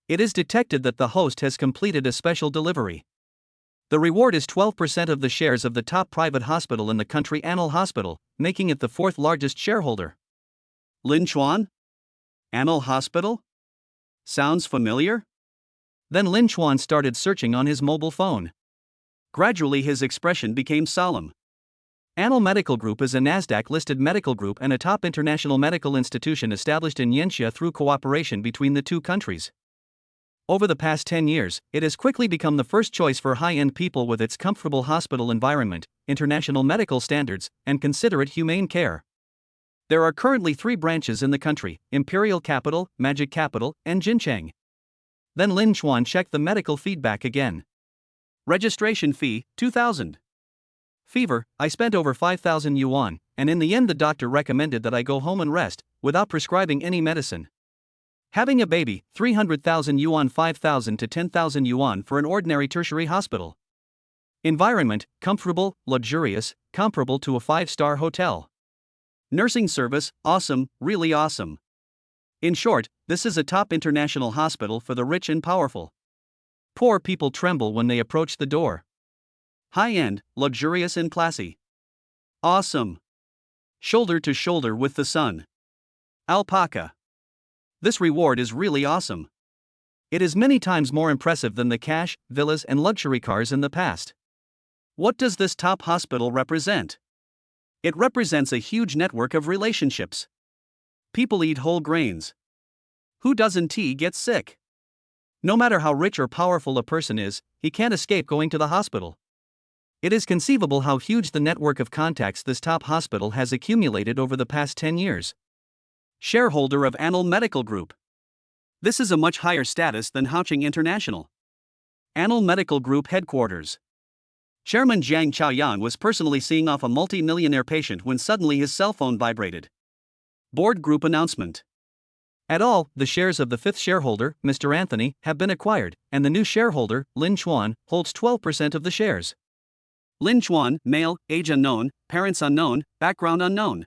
It is detected that the host has completed a special delivery. The reward is 12% of the shares of the top private hospital in the country, Anil Hospital, making it the 4th largest shareholder. Lin Chuan? Anil Hospital? Sounds familiar? Then Lin Chuan started searching on his mobile phone. Gradually his expression became solemn. Anil Medical Group is a Nasdaq-listed medical group and a top international medical institution established in Yanxia through cooperation between the 2 countries. Over the past 10 years, it has quickly become the first choice for high-end people with its comfortable hospital environment, international medical standards, and considerate humane care. There are currently 3 branches in the country: Imperial Capital, Magic Capital, and Jincheng. Then Lin Chuan checked the medical feedback again. Registration fee, 2,000. Fever, I spent over 5,000 yuan, and in the end the doctor recommended that I go home and rest, without prescribing any medicine. Having a baby, 300,000 yuan, 5,000 to 10,000 yuan for an ordinary tertiary hospital. Environment, comfortable, luxurious, comparable to a 5-star hotel. Nursing service, awesome, really awesome. In short, this is a top international hospital for the rich and powerful. Poor people tremble when they approach the door. High-end, luxurious and classy. Awesome. Shoulder to shoulder with the sun. Alpaca. This reward is really awesome. It is many times more impressive than the cash, villas and luxury cars in the past. What does this top hospital represent? It represents a huge network of relationships. People eat whole grains. Who doesn't get sick? No matter how rich or powerful a person is, he can't escape going to the hospital. It is conceivable how huge the network of contacts this top hospital has accumulated over the past 10 years. Shareholder of Annal Medical Group. This is a much higher status than Houching International. Annal Medical Group headquarters. Chairman Jiang Chaoyang was personally seeing off a multi-millionaire patient when suddenly his cell phone vibrated. Board group announcement. At all, the shares of the fifth shareholder, Mr. Anthony, have been acquired, and the new shareholder, Lin Chuan, holds 12% of the shares. Lin Chuan, male, age unknown, parents unknown, background unknown.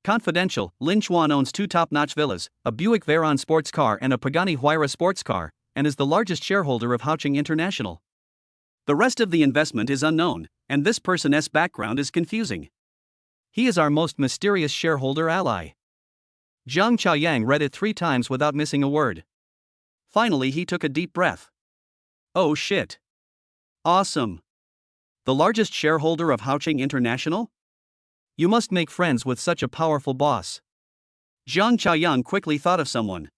Confidential, Lin Chuan owns 2 top-notch villas, a Buick Veyron sports car and a Pagani Huayra sports car, and is the largest shareholder of Houching International. The rest of the investment is unknown, and this person's background is confusing. He is our most mysterious shareholder ally. Jiang Chaoyang read it 3 times without missing a word. Finally, he took a deep breath. Oh shit. Awesome. The largest shareholder of Houching International? You must make friends with such a powerful boss. Jiang Chaoyang quickly thought of someone.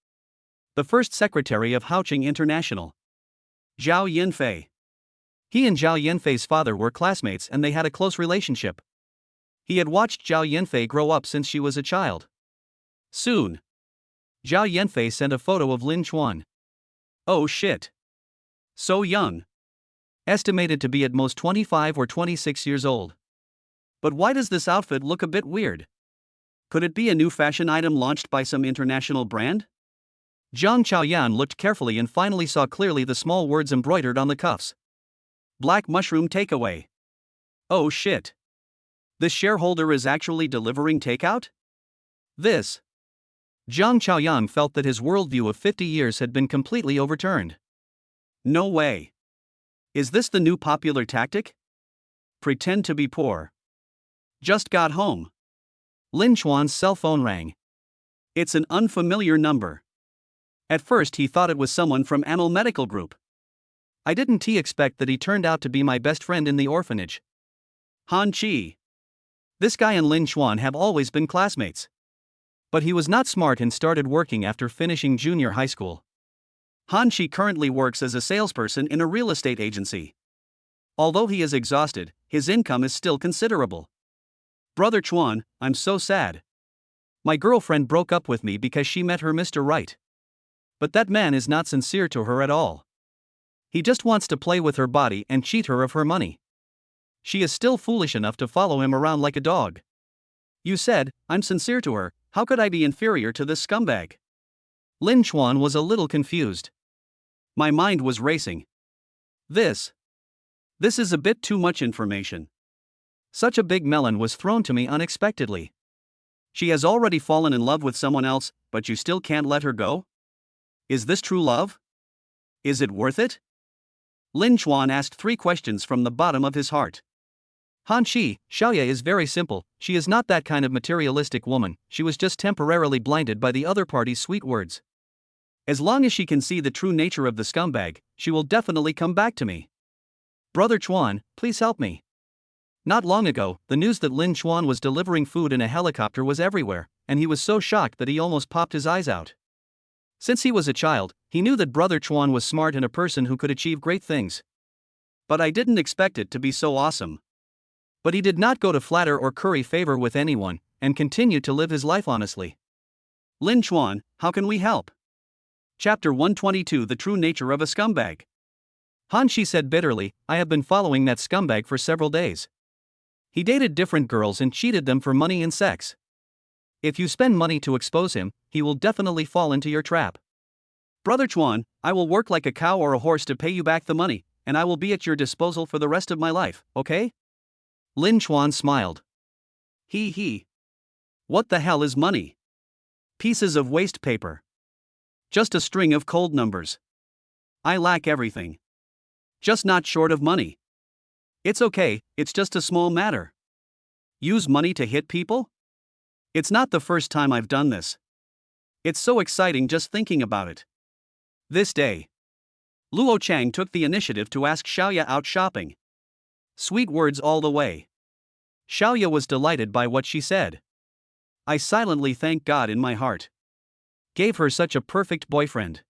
The first secretary of Houching International. Zhao Yinfei. He and Zhao Yinfei's father were classmates and they had a close relationship. He had watched Zhao Yinfei grow up since she was a child. Soon, Zhao Yinfei sent a photo of Lin Chuan. Oh shit. So young. Estimated to be at most 25 or 26 years old. But why does this outfit look a bit weird? Could it be a new fashion item launched by some international brand? Jiang Chaoyang looked carefully and finally saw clearly the small words embroidered on the cuffs. Black mushroom takeaway. Oh shit. This shareholder is actually delivering takeout? This. Jiang Chaoyang felt that his worldview of 50 years had been completely overturned. No way. Is this the new popular tactic? Pretend to be poor. Just got home. Lin Chuan's cell phone rang. It's an unfamiliar number. At first he thought it was someone from Annal Medical Group. I didn't expect that he turned out to be my best friend in the orphanage. Han Chi. This guy and Lin Chuan have always been classmates. But he was not smart and started working after finishing junior high school. Han Chi currently works as a salesperson in a real estate agency. Although he is exhausted, his income is still considerable. Brother Chuan, I'm so sad. My girlfriend broke up with me because she met her Mr. Right. But that man is not sincere to her at all. He just wants to play with her body and cheat her of her money. She is still foolish enough to follow him around like a dog. You said, I'm sincere to her, how could I be inferior to this scumbag? Lin Chuan was a little confused. My mind was racing. This is a bit too much information. Such a big melon was thrown to me unexpectedly. She has already fallen in love with someone else, but you still can't let her go? Is this true love? Is it worth it? Lin Chuan asked 3 questions from the bottom of his heart. Han Chi, Xiaoya is very simple, she is not that kind of materialistic woman, she was just temporarily blinded by the other party's sweet words. As long as she can see the true nature of the scumbag, she will definitely come back to me. Brother Chuan, please help me. Not long ago, the news that Lin Chuan was delivering food in a helicopter was everywhere, and he was so shocked that he almost popped his eyes out. Since he was a child, he knew that Brother Chuan was smart and a person who could achieve great things. But I didn't expect it to be so awesome. But he did not go to flatter or curry favor with anyone, and continued to live his life honestly. Lin Chuan, how can we help? Chapter 122: The True Nature of a Scumbag. Han Chi said bitterly, I have been following that scumbag for several days. He dated different girls and cheated them for money and sex. If you spend money to expose him, he will definitely fall into your trap. Brother Chuan, I will work like a cow or a horse to pay you back the money, and I will be at your disposal for the rest of my life, okay? Lin Chuan smiled. He. What the hell is money? Pieces of waste paper. Just a string of cold numbers. I lack everything. Just not short of money. It's okay, it's just a small matter. Use money to hit people? It's not the first time I've done this. It's so exciting just thinking about it. This day, Luo Chang took the initiative to ask Xiaoya out shopping. Sweet words all the way. Xiaoya was delighted by what she said. I silently thanked God in my heart. Gave her such a perfect boyfriend.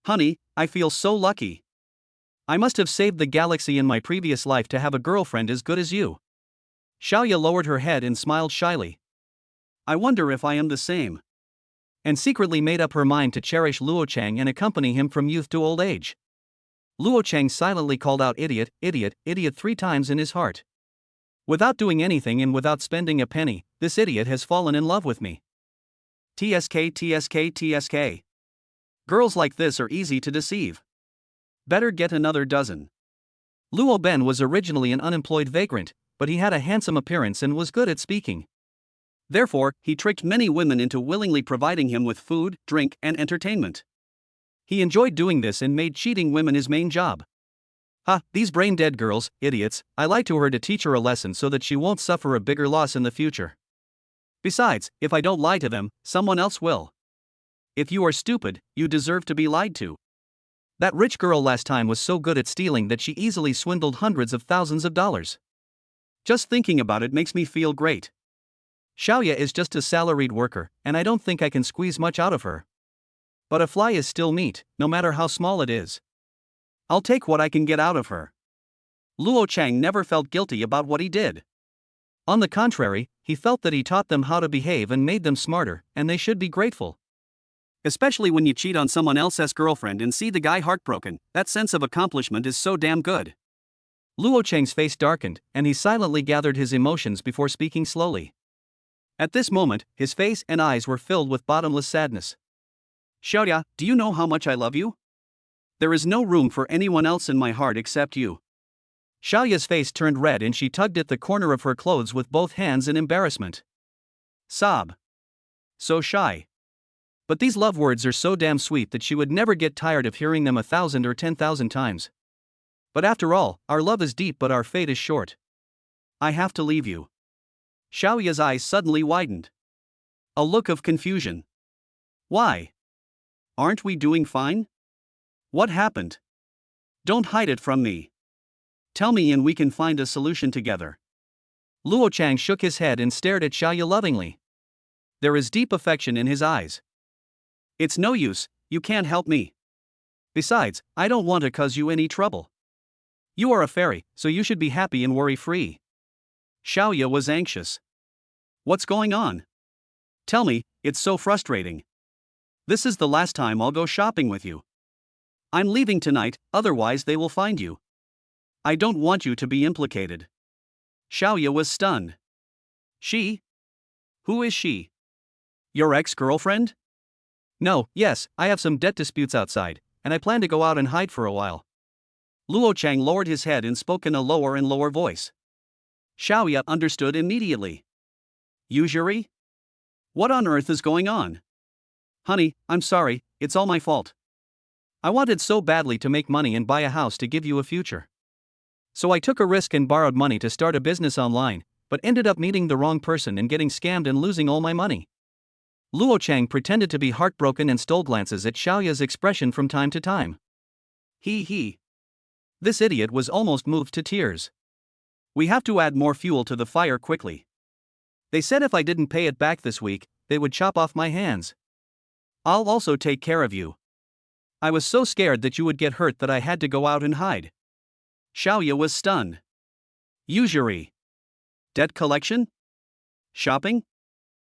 Honey, I feel so lucky. I must have saved the galaxy in my previous life to have a girlfriend as good as you. Xiaoya lowered her head and smiled shyly. I wonder if I am the same. And secretly made up her mind to cherish Luo Chang and accompany him from youth to old age. Luo Chang silently called out idiot, idiot, idiot 3 times in his heart. Without doing anything and without spending a penny, this idiot has fallen in love with me. TSK, TSK, TSK. Girls like this are easy to deceive. Better get another dozen. Luo Ben was originally an unemployed vagrant, but he had a handsome appearance and was good at speaking. Therefore, he tricked many women into willingly providing him with food, drink, and entertainment. He enjoyed doing this and made cheating women his main job. Ha, these brain-dead girls, idiots, I lied to her to teach her a lesson so that she won't suffer a bigger loss in the future. Besides, if I don't lie to them, someone else will. If you are stupid, you deserve to be lied to. That rich girl last time was so good at stealing that she easily swindled hundreds of thousands of dollars. Just thinking about it makes me feel great. Xiaoya is just a salaried worker, and I don't think I can squeeze much out of her. But a fly is still meat, no matter how small it is. I'll take what I can get out of her. Luo Chang never felt guilty about what he did. On the contrary, he felt that he taught them how to behave and made them smarter, and they should be grateful. Especially when you cheat on someone else's girlfriend and see the guy heartbroken, that sense of accomplishment is so damn good. Luo Chang's face darkened, and he silently gathered his emotions before speaking slowly. At this moment, his face and eyes were filled with bottomless sadness. Xiaoya, do you know how much I love you? There is no room for anyone else in my heart except you. Xiaoya's face turned red and she tugged at the corner of her clothes with both hands in embarrassment. Sob. So shy. But these love words are so damn sweet that she would never get tired of hearing them 1,000 or 10,000 times. But after all, our love is deep but our fate is short. I have to leave you. Xiaoya's eyes suddenly widened. A look of confusion. Why? Aren't we doing fine? What happened? Don't hide it from me. Tell me and we can find a solution together. Luo Chang shook his head and stared at Xiaoya lovingly. There is deep affection in his eyes. It's no use, you can't help me. Besides, I don't want to cause you any trouble. You are a fairy, so you should be happy and worry-free. Xiaoya was anxious. What's going on? Tell me, it's so frustrating. This is the last time I'll go shopping with you. I'm leaving tonight, otherwise they will find you. I don't want you to be implicated. Xiaoya was stunned. She? Who is she? Your ex-girlfriend? No, yes, I have some debt disputes outside, and I plan to go out and hide for a while. Luo Chang lowered his head and spoke in a lower and lower voice. Xiaoya understood immediately. Usury? What on earth is going on? Honey, I'm sorry, it's all my fault. I wanted so badly to make money and buy a house to give you a future. So I took a risk and borrowed money to start a business online, but ended up meeting the wrong person and getting scammed and losing all my money. Luo Chang pretended to be heartbroken and stole glances at Xiaoya's expression from time to time. He. This idiot was almost moved to tears. We have to add more fuel to the fire quickly. They said if I didn't pay it back this week, they would chop off my hands. I'll also take care of you. I was so scared that you would get hurt that I had to go out and hide. Xiaoya was stunned. Usury. Debt collection? Shopping?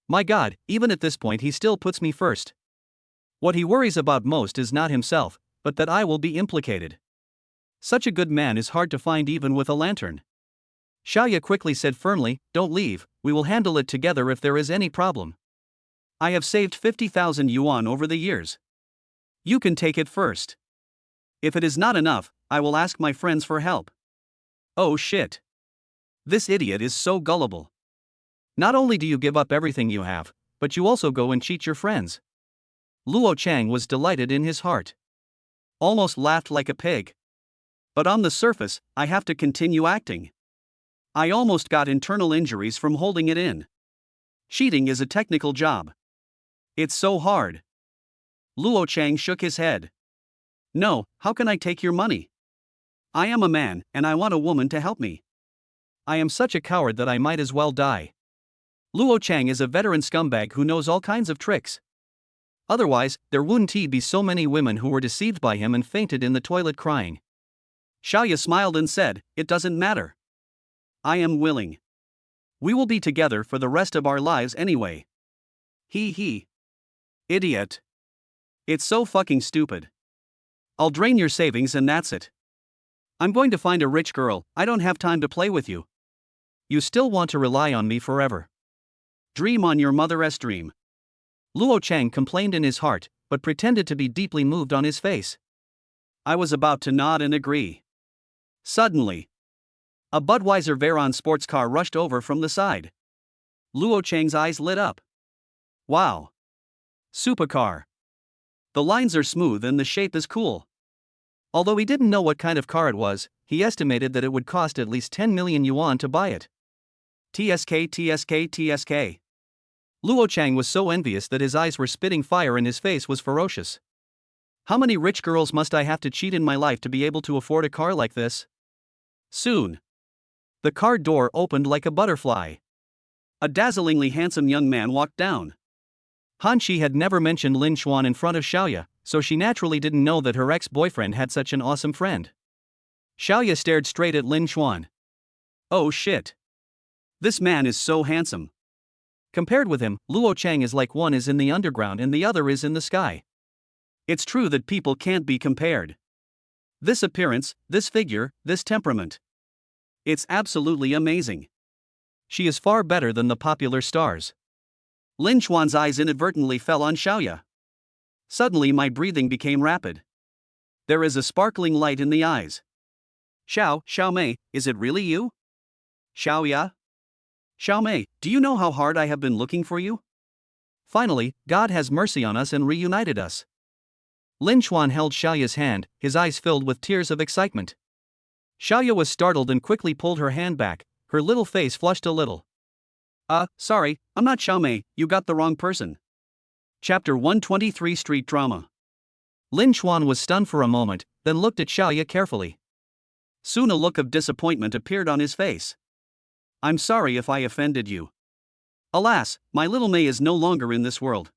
My God, even at this point he still puts me first. What he worries about most is not himself, but that I will be implicated. Such a good man is hard to find even with a lantern. Xiaoya quickly said firmly, don't leave, we will handle it together if there is any problem. I have saved 50,000 yuan over the years. You can take it first. If it is not enough, I will ask my friends for help. Oh shit. This idiot is so gullible. Not only do you give up everything you have, but you also go and cheat your friends. Luo Chang was delighted in his heart. Almost laughed like a pig. But on the surface, I have to continue acting. I almost got internal injuries from holding it in. Cheating is a technical job. It's so hard. Luo Chang shook his head. No, how can I take your money? I am a man, and I want a woman to help me. I am such a coward that I might as well die. Luo Chang is a veteran scumbag who knows all kinds of tricks. Otherwise, there wouldn't be so many women who were deceived by him and fainted in the toilet crying. Xiaoya smiled and said, "It doesn't matter. I am willing. We will be together for the rest of our lives anyway." He. Idiot. It's so fucking stupid. I'll drain your savings and that's it. I'm going to find a rich girl, I don't have time to play with you. You still want to rely on me forever. Dream on your mother's dream. Luo Chang complained in his heart, but pretended to be deeply moved on his face. I was about to nod and agree. Suddenly, a Budweiser Veyron sports car rushed over from the side. Luo Chang's eyes lit up. Wow. Supercar. The lines are smooth and the shape is cool. Although he didn't know what kind of car it was, he estimated that it would cost at least 10 million yuan to buy it. TSK. Luo Chang was so envious that his eyes were spitting fire and his face was ferocious. How many rich girls must I have to cheat in my life to be able to afford a car like this? Soon. The car door opened like a butterfly. A dazzlingly handsome young man walked down. Han Shi had never mentioned Lin Xuan in front of Xiaoya, so she naturally didn't know that her ex-boyfriend had such an awesome friend. Xiaoya stared straight at Lin Xuan. Oh shit. This man is so handsome. Compared with him, Luo Chang is like one is in the underground and the other is in the sky. It's true that people can't be compared. This appearance, this figure, this temperament. It's absolutely amazing. She is far better than the popular stars. Lin Xuan's eyes inadvertently fell on Xiaoya. Suddenly my breathing became rapid. There is a sparkling light in the eyes. Xiaomei, is it really you? Xiaoya? Xiaomei, do you know how hard I have been looking for you? Finally, God has mercy on us and reunited us. Lin Xuan held Xiaoya's hand, his eyes filled with tears of excitement. Xiaoya was startled and quickly pulled her hand back, her little face flushed a little. Sorry, I'm not Xiaomei, you got the wrong person. Chapter 123 Street Drama. Lin Xuan was stunned for a moment, then looked at Xiaoya carefully. Soon a look of disappointment appeared on his face. I'm sorry if I offended you. Alas, my little Mei is no longer in this world.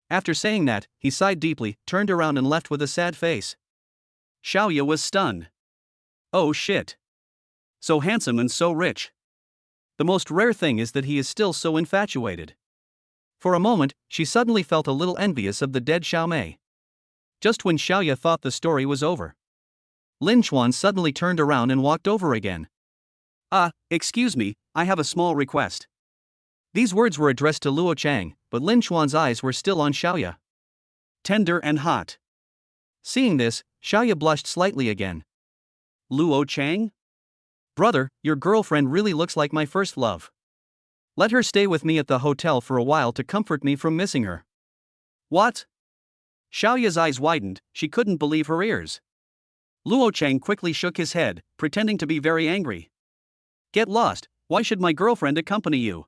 After saying that, he sighed deeply, turned around and left with a sad face. Xiaoya was stunned. Oh shit. So handsome and so rich. The most rare thing is that he is still so infatuated. For a moment, she suddenly felt a little envious of the dead Xiaomei. Just when Xiaoya thought the story was over, Lin Xuan suddenly turned around and walked over again. Excuse me, I have a small request. These words were addressed to Luo Chang, but Lin Xuan's eyes were still on Xiaoya. Tender and hot. Seeing this, Xiaoya blushed slightly again. Luo Chang? Brother, your girlfriend really looks like my first love. Let her stay with me at the hotel for a while to comfort me from missing her. What? Xiaoya's eyes widened, she couldn't believe her ears. Luo Chang quickly shook his head, pretending to be very angry. Get lost, why should my girlfriend accompany you?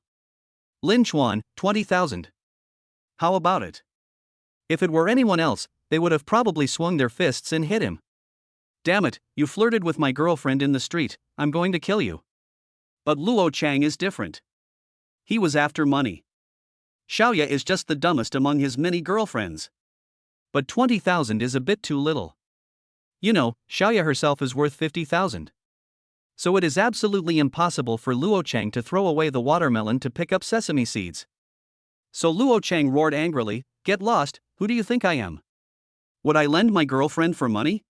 Lin Xuan, 20,000. How about it? If it were anyone else, they would have probably swung their fists and hit him. Damn it, you flirted with my girlfriend in the street, I'm going to kill you. But Luo Chang is different. He was after money. Xiaoya is just the dumbest among his many girlfriends. But 20,000 is a bit too little. You know, Xiaoya herself is worth 50,000. So it is absolutely impossible for Luo Chang to throw away the watermelon to pick up sesame seeds. So Luo Chang roared angrily, get lost, who do you think I am? Would I lend my girlfriend for money?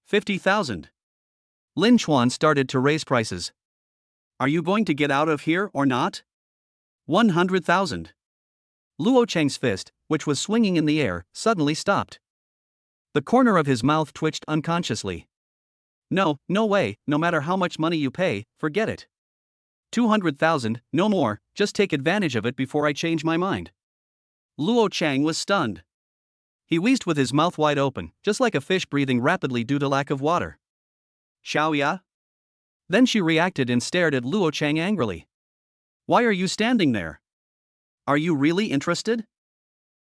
50,000. Lin Xuan started to raise prices. Are you going to get out of here or not? 100,000. Luo Chang's fist, which was swinging in the air, suddenly stopped. The corner of his mouth twitched unconsciously. No way, no matter how much money you pay, forget it. 200,000, no more, just take advantage of it before I change my mind. Luo Chang was stunned. He wheezed with his mouth wide open, just like a fish breathing rapidly due to lack of water. Xiaoya? Then she reacted and stared at Luo Chang angrily. Why are you standing there? Are you really interested?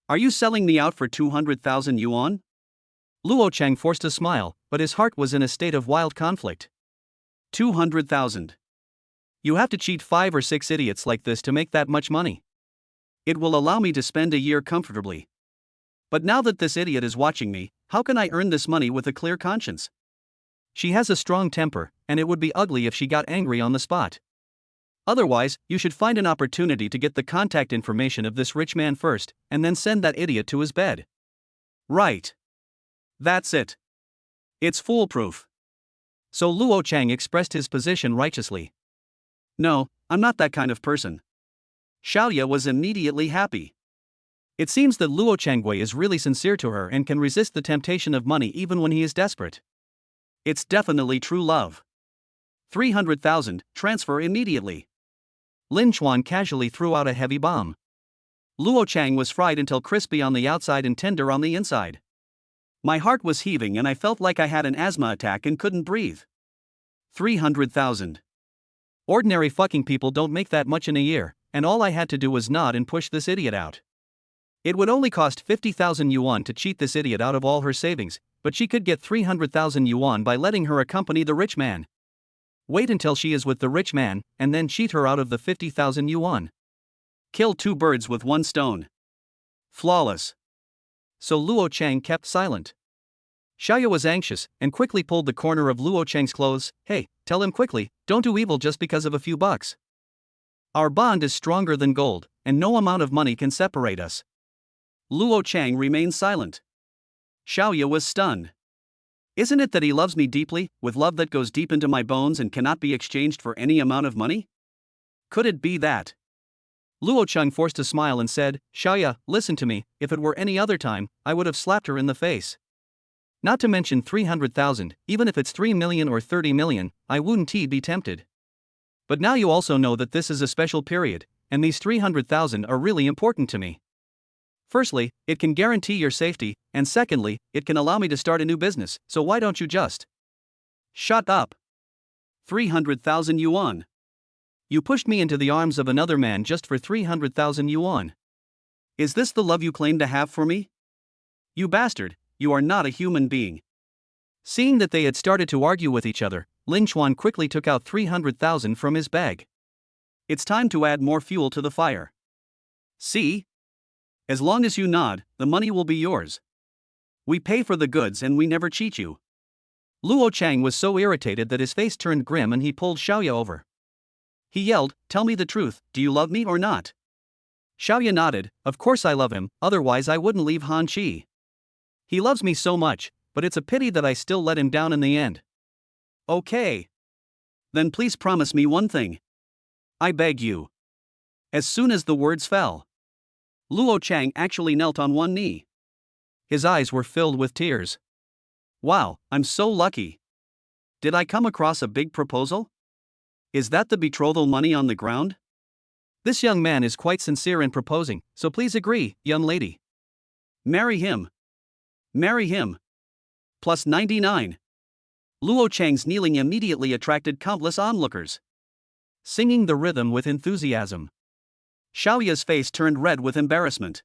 Are you selling me out for 200,000 yuan? Luo Chang forced a smile, but his heart was in a state of wild conflict. 200,000. You have to cheat 5 or 6 idiots like this to make that much money. It will allow me to spend a year comfortably. But now that this idiot is watching me, how can I earn this money with a clear conscience? She has a strong temper, and it would be ugly if she got angry on the spot. Otherwise, you should find an opportunity to get the contact information of this rich man first, and then send that idiot to his bed. Right. That's it. It's foolproof. So Luo Chang expressed his position righteously. No, I'm not that kind of person. Xiaoya was immediately happy. It seems that Luo Changwei is really sincere to her and can resist the temptation of money even when he is desperate. It's definitely true love. 300,000, transfer immediately. Lin Chuan casually threw out a heavy bomb. Luo Chang was fried until crispy on the outside and tender on the inside. My heart was heaving and I felt like I had an asthma attack and couldn't breathe. 300,000. Ordinary fucking people don't make that much in a year, and all I had to do was nod and push this idiot out. It would only cost 50,000 yuan to cheat this idiot out of all her savings, but she could get 300,000 yuan by letting her accompany the rich man. Wait until she is with the rich man, and then cheat her out of the 50,000 yuan. Kill 2 birds with 1 stone. Flawless. So Luo Chang kept silent. Xiaoya was anxious, and quickly pulled the corner of Luo Chang's clothes. Hey, tell him quickly, don't do evil just because of a few bucks. Our bond is stronger than gold, and no amount of money can separate us. Luo Chang remained silent. Xiaoya was stunned. Isn't it that he loves me deeply, with love that goes deep into my bones and cannot be exchanged for any amount of money? Could it be that? Luo Chang forced a smile and said, Xiaoya, listen to me, if it were any other time, I would have slapped her in the face. Not to mention 300,000, even if it's 3 million or 30 million, I wouldn't be tempted. But now you also know that this is a special period, and these 300,000 are really important to me. Firstly, it can guarantee your safety, and secondly, it can allow me to start a new business, so why don't you just shut up? 300,000 yuan. You pushed me into the arms of another man just for 300,000 yuan. Is this the love you claim to have for me? You bastard, you are not a human being. Seeing that they had started to argue with each other, Lin Chuan quickly took out 300,000 from his bag. It's time to add more fuel to the fire. See? As long as you nod, the money will be yours. We pay for the goods and we never cheat you. Luo Chang was so irritated that his face turned grim and he pulled Xiaoya over. He yelled, tell me the truth, do you love me or not? Xiaoya nodded, of course I love him, otherwise I wouldn't leave Han Qi. He loves me so much, but it's a pity that I still let him down in the end. Okay. Then please promise me one thing. I beg you. As soon as the words fell, Luo Chang actually knelt on one knee. His eyes were filled with tears. Wow, I'm so lucky. Did I come across a big proposal? Is that the betrothal money on the ground? This young man is quite sincere in proposing, so please agree, young lady. Marry him. Marry him. Plus 99. Luo Chang's kneeling immediately attracted countless onlookers, singing the rhythm with enthusiasm. Xiaoya's face turned red with embarrassment.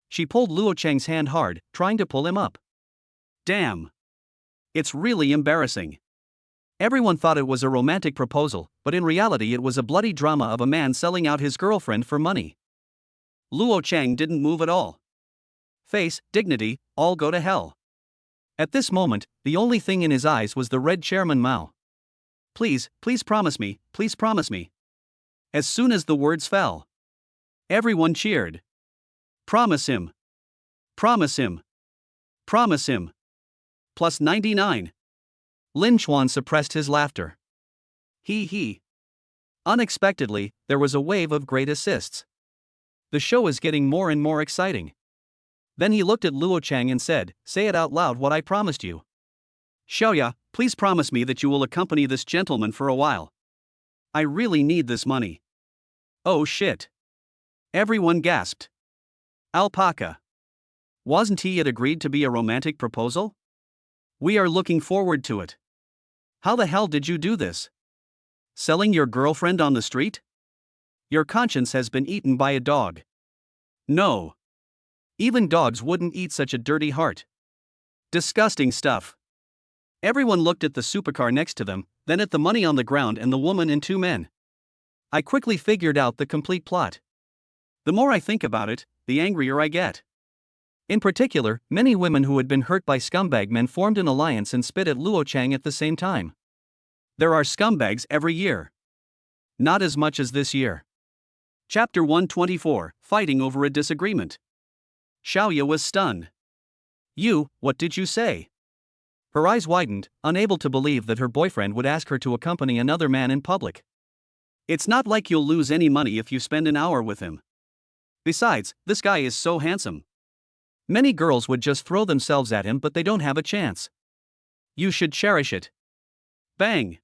She pulled Luo Chang's hand hard, trying to pull him up. Damn. It's really embarrassing. Everyone thought it was a romantic proposal, but in reality it was a bloody drama of a man selling out his girlfriend for money. Luo Chang didn't move at all. Face, dignity, all go to hell. At this moment, the only thing in his eyes was the red Chairman Mao. Please, please promise me, please promise me. As soon as the words fell, everyone cheered. Promise him. Promise him. Promise him. Plus 99. Lin Chuan suppressed his laughter. He. Unexpectedly, there was a wave of great assists. The show is getting more and more exciting. Then he looked at Luo Chang and said, say it out loud what I promised you. Xiaoya, please promise me that you will accompany this gentleman for a while. I really need this money. Oh shit. Everyone gasped. Alpaca. Wasn't he yet agreed to be a romantic proposal? We are looking forward to it. How the hell did you do this? Selling your girlfriend on the street? Your conscience has been eaten by a dog. No. Even dogs wouldn't eat such a dirty heart. Disgusting stuff. Everyone looked at the supercar next to them, then at the money on the ground and the woman and 2 men. I quickly figured out the complete plot. The more I think about it, the angrier I get. In particular, many women who had been hurt by scumbag men formed an alliance and spit at Luo Chang at the same time. There are scumbags every year. Not as much as this year. Chapter 124, Fighting Over a Disagreement. Xiaoya was stunned. What did you say? Her eyes widened, unable to believe that her boyfriend would ask her to accompany another man in public. It's not like you'll lose any money if you spend an hour with him. Besides, this guy is so handsome. Many girls would just throw themselves at him, but they don't have a chance. You should cherish it. Bang!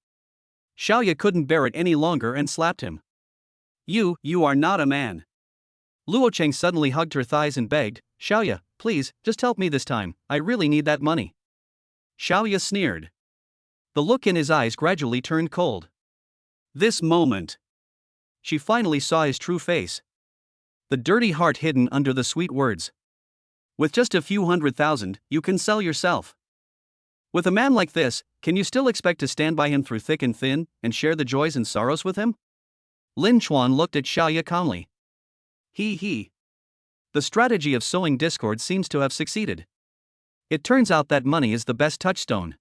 Xiaoya couldn't bear it any longer and slapped him. You are not a man. Luo Cheng suddenly hugged her thighs and begged, Xiaoya, please, just help me this time, I really need that money. Xiaoya sneered. The look in his eyes gradually turned cold. This moment, she finally saw his true face. The dirty heart hidden under the sweet words. With just a few 100,000, you can sell yourself. With a man like this, can you still expect to stand by him through thick and thin, and share the joys and sorrows with him? Lin Chuan looked at Xiaoya calmly. He. The strategy of sowing discord seems to have succeeded. It turns out that money is the best touchstone.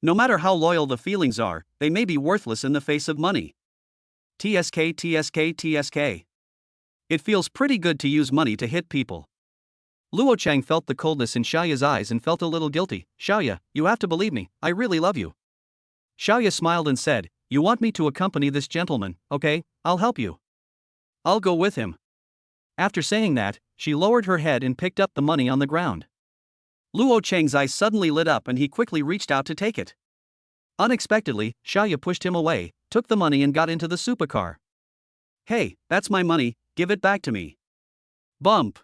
No matter how loyal the feelings are, they may be worthless in the face of money. TSK. It feels pretty good to use money to hit people. Luo Chang felt the coldness in Xiaoya's eyes and felt a little guilty. Xiaoya, you have to believe me, I really love you. Xiaoya smiled and said, you want me to accompany this gentleman, okay, I'll help you. I'll go with him. After saying that, she lowered her head and picked up the money on the ground. Luo Cheng's eyes suddenly lit up and he quickly reached out to take it. Unexpectedly, Xiaoya pushed him away, took the money and got into the supercar. Hey, that's my money, give it back to me. Bump.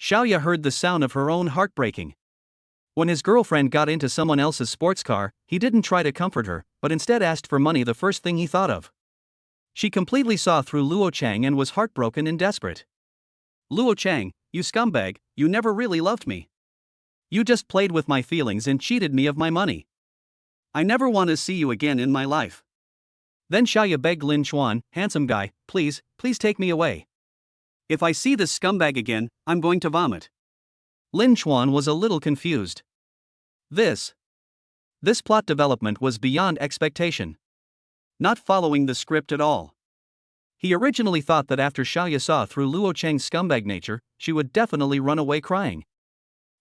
Xiaoya heard the sound of her own heart breaking. When his girlfriend got into someone else's sports car, he didn't try to comfort her, but instead asked for money, the first thing he thought of. She completely saw through Luo Chang and was heartbroken and desperate. Luo Chang, you scumbag, you never really loved me. You just played with my feelings and cheated me of my money. I never want to see you again in my life. Then Xiaoya begged Lin Chuan, handsome guy, please take me away. If I see this scumbag again, I'm going to vomit. Lin Chuan was a little confused. This plot development was beyond expectation. Not following the script at all. He originally thought that after Xiaoya saw through Luo Cheng's scumbag nature, she would definitely run away crying.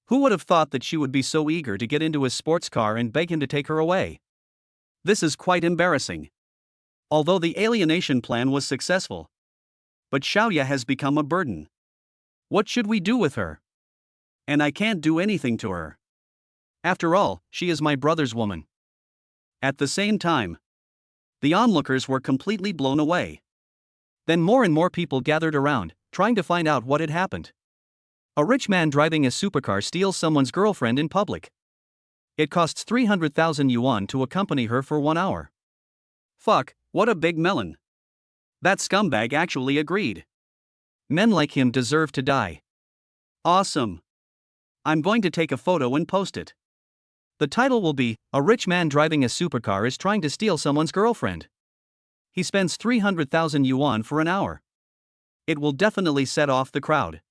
Who would have thought that she would be so eager to get into his sports car and beg him to take her away? This is quite embarrassing. Although the alienation plan was successful. But Xiaoya has become a burden. What should we do with her? And I can't do anything to her. After all, she is my brother's woman. At the same time, the onlookers were completely blown away. Then more and more people gathered around, trying to find out what had happened. A rich man driving a supercar steals someone's girlfriend in public. It costs 300,000 yuan to accompany her for 1 hour. Fuck, what a big melon. That scumbag actually agreed. Men like him deserve to die. Awesome. I'm going to take a photo and post it. The title will be, A Rich Man Driving a Supercar is Trying to Steal Someone's Girlfriend. He spends 300,000 yuan for an hour. It will definitely set off the crowd.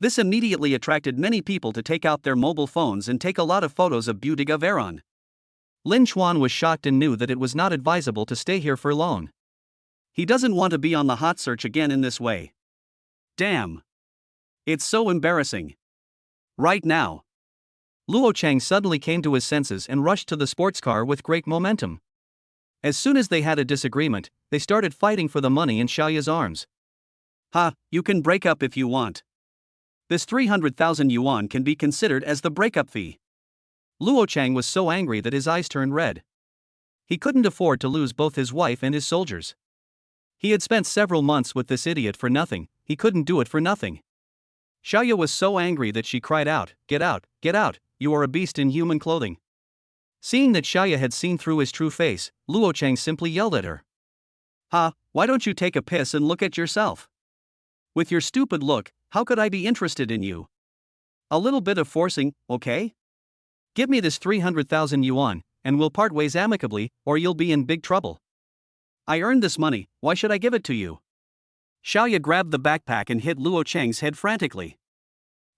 This immediately attracted many people to take out their mobile phones and take a lot of photos of beauty of errand. Lin Chuan was shocked and knew that it was not advisable to stay here for long. He doesn't want to be on the hot search again in this way. Damn. It's so embarrassing. Right now. Luo Chang suddenly came to his senses and rushed to the sports car with great momentum. As soon as they had a disagreement, they started fighting for the money in Xiaoya's arms. Ha, you can break up if you want. This 300,000 yuan can be considered as the breakup fee. Luo Chang was so angry that his eyes turned red. He couldn't afford to lose both his wife and his soldiers. He had spent several months with this idiot for nothing, he couldn't do it for nothing. Xiaoya was so angry that she cried out, get out, you are a beast in human clothing. Seeing that Xiaoya had seen through his true face, Luo Chang simply yelled at her. Ha, why don't you take a piss and look at yourself? With your stupid look, how could I be interested in you? A little bit of forcing, okay? Give me this 300,000 yuan, and we'll part ways amicably, or you'll be in big trouble. I earned this money, why should I give it to you? Xiaoya grabbed the backpack and hit Luo Chang's head frantically.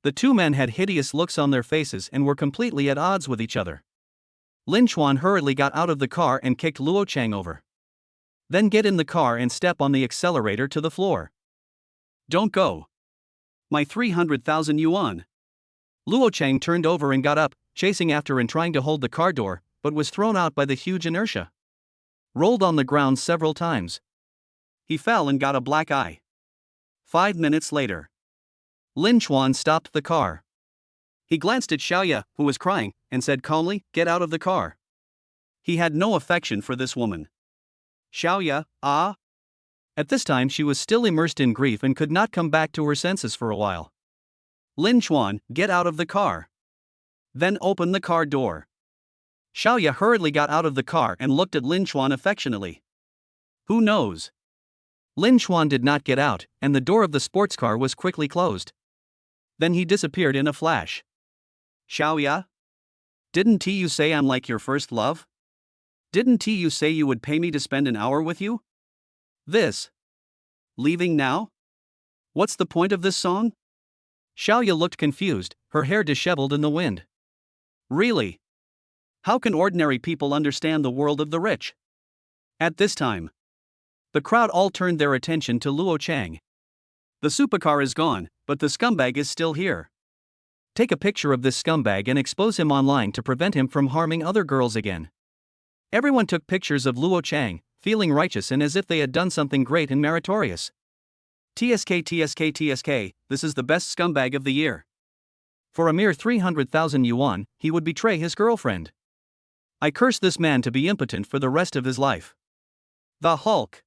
The two men had hideous looks on their faces and were completely at odds with each other. Lin Chuan hurriedly got out of the car and kicked Luo Chang over. Then get in the car and step on the accelerator to the floor. Don't go. My 300,000 yuan. Luo Chang turned over and got up, chasing after and trying to hold the car door, but was thrown out by the huge inertia. Rolled on the ground several times. He fell and got a black eye. 5 minutes later. Lin Chuan stopped the car. He glanced at Xiaoya, who was crying, and said calmly, "Get out of the car." He had no affection for this woman. Xiaoya, ah? At this time she was still immersed in grief and could not come back to her senses for a while. Lin Chuan, get out of the car. Then open the car door. Xiaoya hurriedly got out of the car and looked at Lin Chuan affectionately. Who knows? Lin Chuan did not get out, and the door of the sports car was quickly closed. Then he disappeared in a flash. Xiaoya? Didn't you say I'm like your first love? Didn't you say you would pay me to spend an hour with you? This. Leaving now? What's the point of this song? Xiaoya looked confused, her hair disheveled in the wind. Really? How can ordinary people understand the world of the rich? At this time, the crowd all turned their attention to Luo Chang. The supercar is gone, but the scumbag is still here. Take a picture of this scumbag and expose him online to prevent him from harming other girls again. Everyone took pictures of Luo Chang, feeling righteous and as if they had done something great and meritorious. TSK, this is the best scumbag of the year. For a mere 300,000 yuan, he would betray his girlfriend. I curse this man to be impotent for the rest of his life. The Hulk.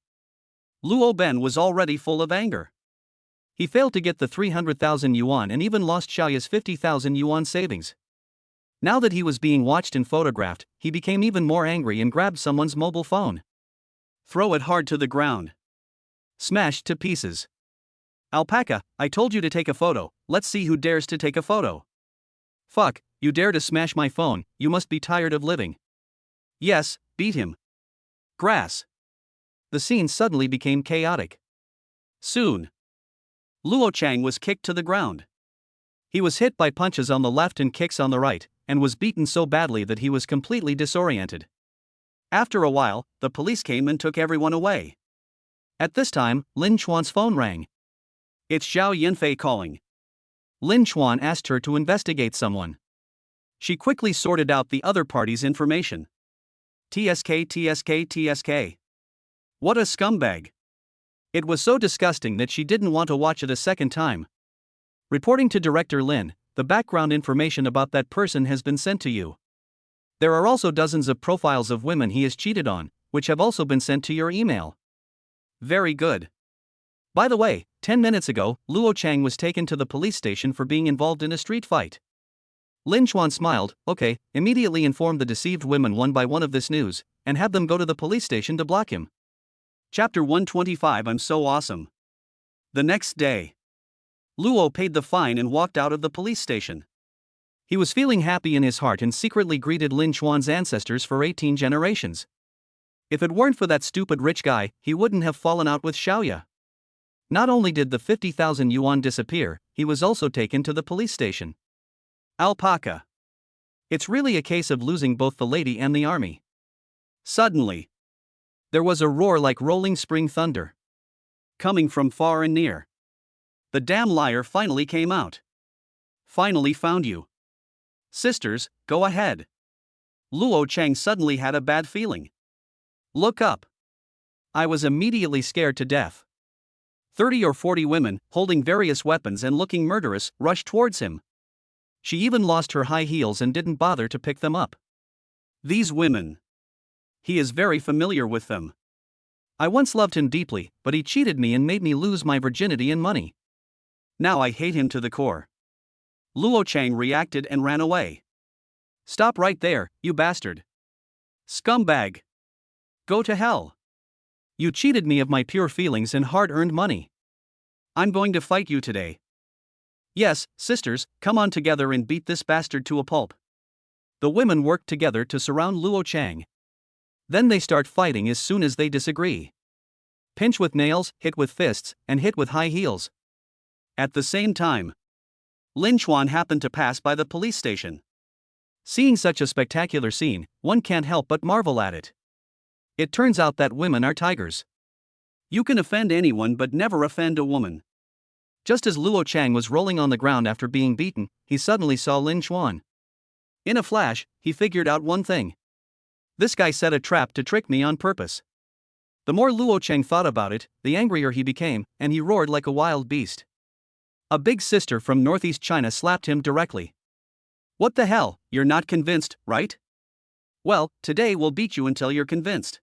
Luo Ben was already full of anger. He failed to get the 300,000 yuan and even lost Xiaoya's 50,000 yuan savings. Now that he was being watched and photographed, he became even more angry and grabbed someone's mobile phone. Throw it hard to the ground. Smashed to pieces. Alpaca, I told you to take a photo, let's see who dares to take a photo. Fuck, you dare to smash my phone, you must be tired of living. Yes, beat him. Grass. The scene suddenly became chaotic. Soon, Luo Chang was kicked to the ground. He was hit by punches on the left and kicks on the right, and was beaten so badly that he was completely disoriented. After a while, the police came and took everyone away. At this time, Lin Chuan's phone rang. It's Zhao Yinfei calling. Lin Chuan asked her to investigate someone. She quickly sorted out the other party's information. TSK. What a scumbag. It was so disgusting that she didn't want to watch it a second time. Reporting to Director Lin, the background information about that person has been sent to you. There are also dozens of profiles of women he has cheated on, which have also been sent to your email. Very good. By the way, 10 minutes ago, Luo Chang was taken to the police station for being involved in a street fight. Lin Chuan smiled, okay, immediately informed the deceived women one by one of this news, and had them go to the police station to block him. Chapter 125 I'm so awesome. The next day, Luo paid the fine and walked out of the police station. He was feeling happy in his heart and secretly greeted Lin Chuan's ancestors for 18 generations. If it weren't for that stupid rich guy, he wouldn't have fallen out with Xiaoya. Not only did the 50,000 yuan disappear, he was also taken to the police station. Alpaca. It's really a case of losing both the lady and the army. Suddenly, there was a roar like rolling spring thunder. Coming from far and near. The damn liar finally came out. Finally found you. Sisters, go ahead. Luo Chang suddenly had a bad feeling. Look up. I was immediately scared to death. 30 or 40 women, holding various weapons and looking murderous, rushed towards him. She even lost her high heels and didn't bother to pick them up. These women. He is very familiar with them. I once loved him deeply, but he cheated me and made me lose my virginity and money. Now I hate him to the core. Luo Chang reacted and ran away. Stop right there, you bastard. Scumbag. Go to hell. You cheated me of my pure feelings and hard-earned money. I'm going to fight you today. Yes, sisters, come on together and beat this bastard to a pulp. The women worked together to surround Luo Chang. Then they start fighting as soon as they disagree. Pinch with nails, hit with fists, and hit with high heels. At the same time, Lin Chuan happened to pass by the police station. Seeing such a spectacular scene, one can't help but marvel at it. It turns out that women are tigers. You can offend anyone but never offend a woman. Just as Luo Chang was rolling on the ground after being beaten, he suddenly saw Lin Chuan. In a flash, he figured out one thing. This guy set a trap to trick me on purpose. The more Luo Chang thought about it, the angrier he became, and he roared like a wild beast. A big sister from northeast China slapped him directly. What the hell, you're not convinced, right? Well, today we'll beat you until you're convinced.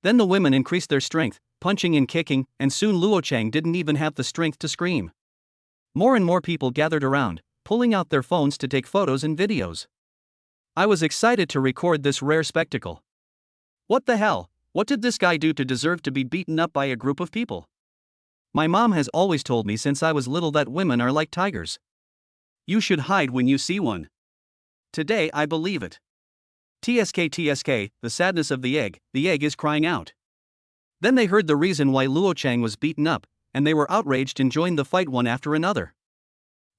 Then the women increased their strength, punching and kicking, and soon Luo Chang didn't even have the strength to scream. More and more people gathered around, pulling out their phones to take photos and videos. I was excited to record this rare spectacle. What the hell? What did this guy do to deserve to be beaten up by a group of people? My mom has always told me since I was little that women are like tigers. You should hide when you see one. Today I believe it. TSK, the sadness of the egg is crying out. Then they heard the reason why Luo Chang was beaten up, and they were outraged and joined the fight one after another.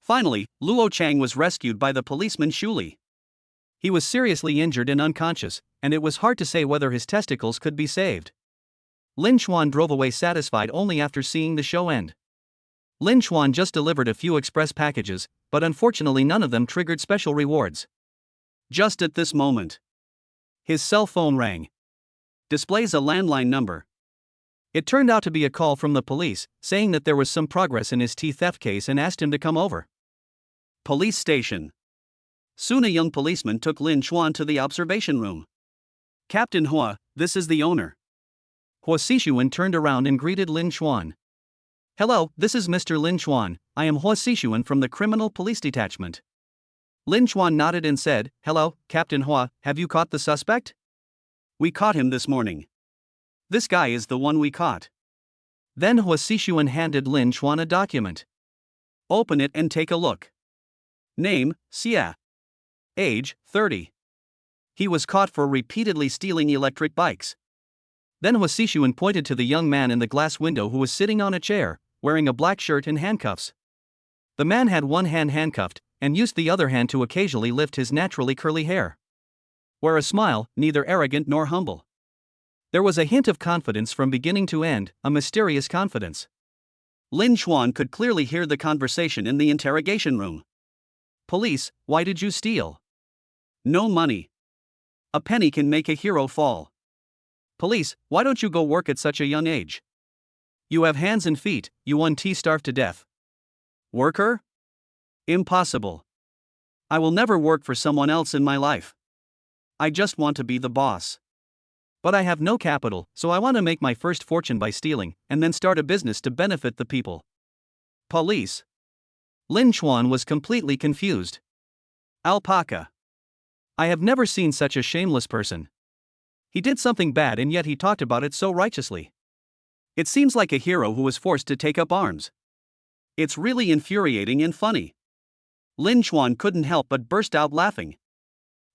Finally, Luo Chang was rescued by the policeman Shuli. He was seriously injured and unconscious, and it was hard to say whether his testicles could be saved. Lin Chuan drove away satisfied only after seeing the show end. Lin Chuan just delivered a few express packages, but unfortunately none of them triggered special rewards. Just at this moment, his cell phone rang. Displays a landline number. It turned out to be a call from the police, saying that there was some progress in his tea theft case and asked him to come over. Police station. Soon a young policeman took Lin Chuan to the observation room. Captain Hua, this is the owner. Hua Xishuan turned around and greeted Lin Chuan. Hello, this is Mr. Lin Chuan, I am Hua Xishuan from the Criminal Police Detachment. Lin Chuan nodded and said, Hello, Captain Hua, have you caught the suspect? We caught him this morning. This guy is the one we caught. Then Hua Xishuan handed Lin Chuan a document. Open it and take a look. Name, Xia. Age, 30. He was caught for repeatedly stealing electric bikes. Then Hua Xishuan pointed to the young man in the glass window who was sitting on a chair, wearing a black shirt and handcuffs. The man had one hand handcuffed, and used the other hand to occasionally lift his naturally curly hair. Wear a smile, neither arrogant nor humble. There was a hint of confidence from beginning to end, a mysterious confidence. Lin Chuan could clearly hear the conversation in the interrogation room. Police, why did you steal? No money. A penny can make a hero fall. Police, why don't you go work at such a young age? You have hands and feet, you won starved to death. Worker? Impossible. I will never work for someone else in my life. I just want to be the boss. But I have no capital, so I want to make my first fortune by stealing, and then start a business to benefit the people. Police. Lin Chuan was completely confused. Alpaca. I have never seen such a shameless person. He did something bad and yet he talked about it so righteously. It seems like a hero who was forced to take up arms. It's really infuriating and funny. Lin Chuan couldn't help but burst out laughing.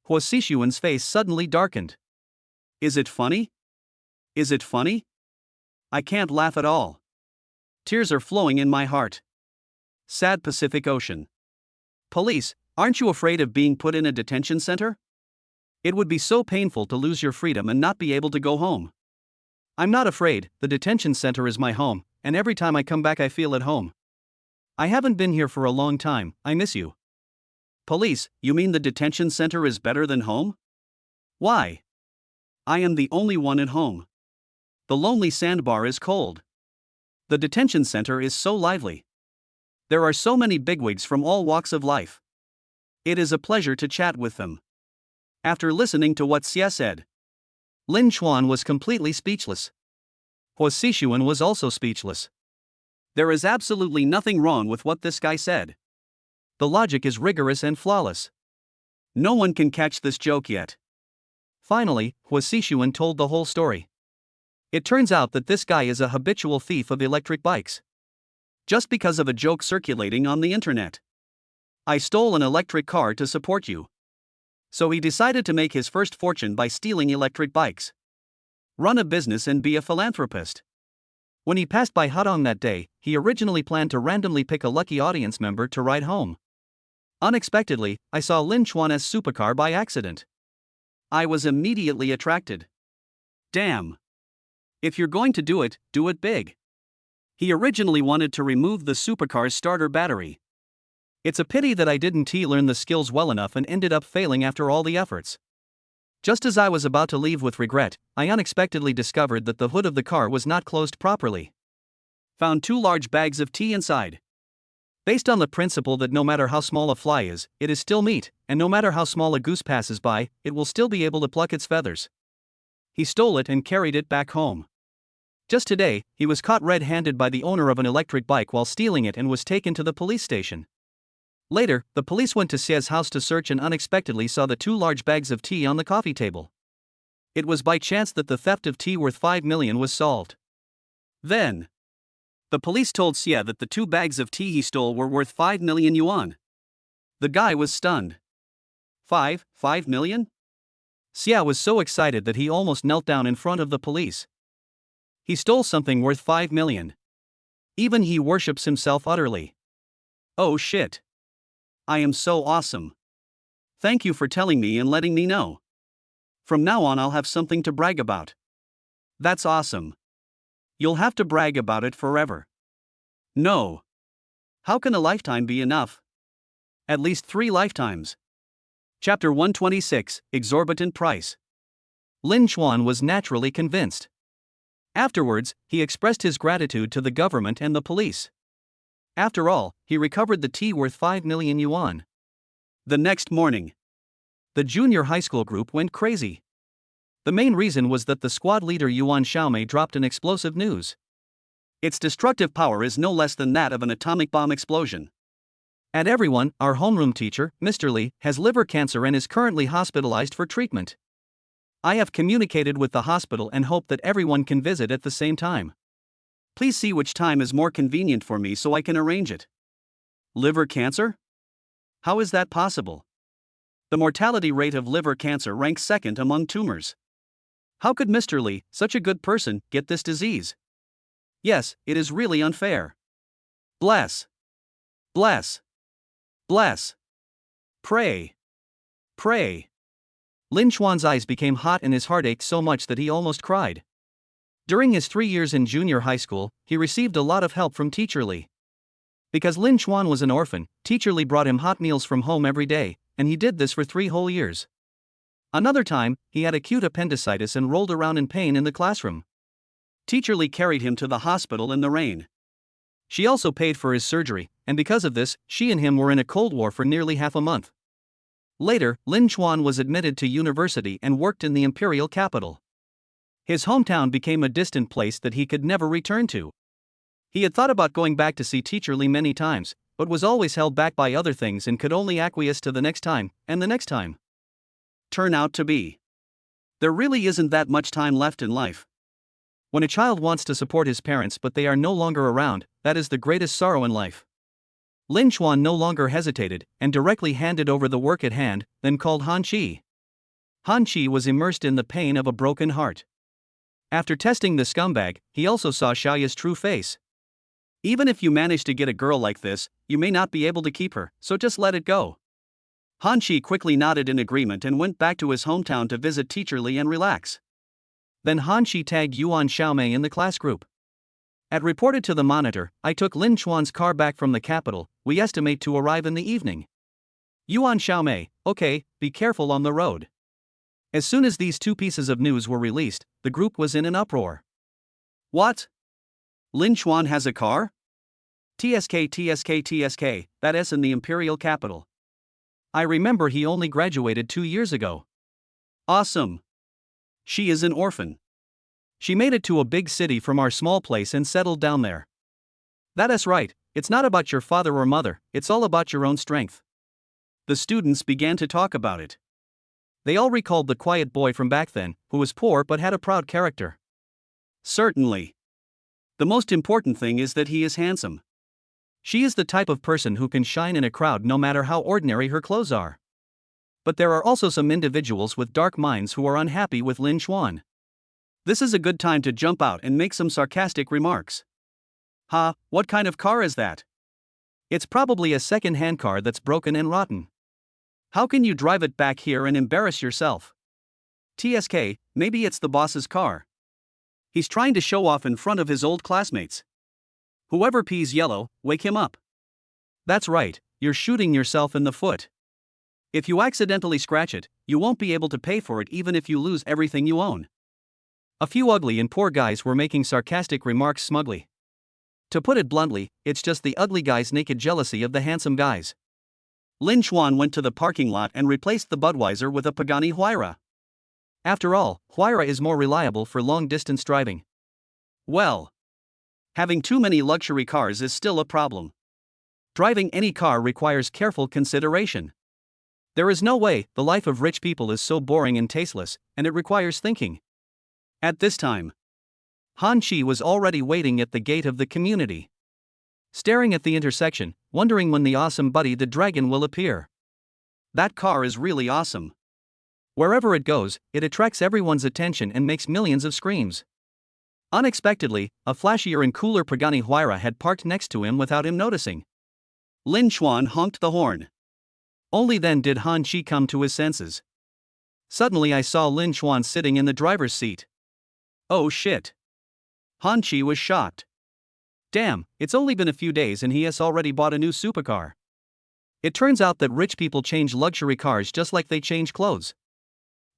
Hua Xishuan's face suddenly darkened. Is it funny? Is it funny? I can't laugh at all. Tears are flowing in my heart. Sad Pacific Ocean. Police, aren't you afraid of being put in a detention center? It would be so painful to lose your freedom and not be able to go home. I'm not afraid, the detention center is my home, and every time I come back I feel at home. I haven't been here for a long time, I miss you. Police, you mean the detention center is better than home? Why? I am the only one at home. The lonely sandbar is cold. The detention center is so lively. There are so many bigwigs from all walks of life. It is a pleasure to chat with them. After listening to what Xia said, Lin Chuan was completely speechless. Hua Xishuan was also speechless. There is absolutely nothing wrong with what this guy said. The logic is rigorous and flawless. No one can catch this joke yet. Finally, Hua Xishuan told the whole story. It turns out that this guy is a habitual thief of electric bikes. Just because of a joke circulating on the internet. I stole an electric car to support you. So he decided to make his first fortune by stealing electric bikes. run a business and be a philanthropist. When he passed by Hadong that day, he originally planned to randomly pick a lucky audience member to ride home. Unexpectedly, I saw Lin Chuan's supercar by accident. I was immediately attracted. Damn. If you're going to do it big. He originally wanted to remove the supercar's starter battery. It's a pity that I didn't learn the skills well enough and ended up failing after all the efforts. Just as I was about to leave with regret, I unexpectedly discovered that the hood of the car was not closed properly. Found 2 large bags of tea inside. Based on the principle that no matter how small a fly is, it is still meat, and no matter how small a goose passes by, it will still be able to pluck its feathers. He stole it and carried it back home. Just today, he was caught red-handed by the owner of an electric bike while stealing it and was taken to the police station. Later, the police went to Xie's house to search and unexpectedly saw the 2 large bags of tea on the coffee table. It was by chance that the theft of tea worth 5 million was solved. Then, the police told Xie that the 2 bags of tea he stole were worth 5 million yuan. The guy was stunned. 5 million? Xie was so excited that he almost knelt down in front of the police. He stole something worth 5 million. Even he worships himself utterly. Oh shit. I am so awesome. Thank you for telling me and letting me know. From now on I'll have something to brag about. That's awesome. You'll have to brag about it forever. No. How can a lifetime be enough? At least 3 lifetimes. Chapter 126, Exorbitant Price. Lin Chuan was naturally convinced. Afterwards, he expressed his gratitude to the government and the police. After all, he recovered the tea worth 5 million yuan. The next morning, the junior high school group went crazy. The main reason was that the squad leader Yuan Xiaomei dropped an explosive news. Its destructive power is no less than that of an atomic bomb explosion. At everyone, our homeroom teacher, Mr. Li, has liver cancer and is currently hospitalized for treatment. I have communicated with the hospital and hope that everyone can visit at the same time. Please see which time is more convenient for me so I can arrange it. Liver cancer? How is that possible? The mortality rate of liver cancer ranks second among tumors. How could Mr. Li, such a good person, get this disease? Yes, it is really unfair. Bless. Bless. Bless. Pray. Pray. Lin Chuan's eyes became hot and his heart ached so much that he almost cried. During his 3 years in junior high school, he received a lot of help from Teacher Li. Because Lin Chuan was an orphan, Teacher Li brought him hot meals from home every day, and he did this for 3 whole years. Another time, he had acute appendicitis and rolled around in pain in the classroom. Teacher Li carried him to the hospital in the rain. She also paid for his surgery, and because of this, she and him were in a cold war for nearly half a month. Later, Lin Chuan was admitted to university and worked in the imperial capital. His hometown became a distant place that he could never return to. He had thought about going back to see Teacher Li many times, but was always held back by other things and could only acquiesce to the next time, and the next time. Turn out to be. There really isn't that much time left in life. When a child wants to support his parents but they are no longer around, that is the greatest sorrow in life. Lin Chuan no longer hesitated, and directly handed over the work at hand, then called Han Qi. Han Qi was immersed in the pain of a broken heart. After testing the scumbag, he also saw Xiaoya's true face. Even if you manage to get a girl like this, you may not be able to keep her, so just let it go. Han Qi quickly nodded in agreement and went back to his hometown to visit Teacher Li and relax. Then Han Qi tagged Yuan Xiaomei in the class group. As reported to the monitor, I took Lin Chuan's car back from the capital. We estimate to arrive in the evening. Yuan Xiaomei, okay, be careful on the road. As soon as these 2 pieces of news were released, the group was in an uproar. What? Lin Chuan has a car? TSK, that is in the imperial capital. I remember he only graduated 2 years ago. Awesome. She is an orphan. She made it to a big city from our small place and settled down there. That is right, it's not about your father or mother, it's all about your own strength. The students began to talk about it. They all recalled the quiet boy from back then, who was poor but had a proud character. Certainly. The most important thing is that he is handsome. She is the type of person who can shine in a crowd no matter how ordinary her clothes are. But there are also some individuals with dark minds who are unhappy with Lin Chuan. This is a good time to jump out and make some sarcastic remarks. Ha, what kind of car is that? It's probably a second-hand car that's broken and rotten. How can you drive it back here and embarrass yourself? TSK, maybe it's the boss's car. He's trying to show off in front of his old classmates. Whoever pees yellow, wake him up. That's right, you're shooting yourself in the foot. If you accidentally scratch it, you won't be able to pay for it even if you lose everything you own. A few ugly and poor guys were making sarcastic remarks smugly. To put it bluntly, it's just the ugly guy's naked jealousy of the handsome guys. Lin Xuan went to the parking lot and replaced the Budweiser with a Pagani Huayra. After all, Huayra is more reliable for long-distance driving. Well, having too many luxury cars is still a problem. Driving any car requires careful consideration. There is no way the life of rich people is so boring and tasteless, and it requires thinking. At this time, Han Chi was already waiting at the gate of the community, staring at the intersection, wondering when the awesome Buddy the Dragon will appear. That car is really awesome. Wherever it goes, it attracts everyone's attention and makes millions of screams. Unexpectedly, a flashier and cooler Pagani Huayra had parked next to him without him noticing. Lin Xuan honked the horn. Only then did Han Chi come to his senses. Suddenly I saw Lin Xuan sitting in the driver's seat. Oh shit. Han Chi was shocked. Damn, it's only been a few days and he has already bought a new supercar. It turns out that rich people change luxury cars just like they change clothes.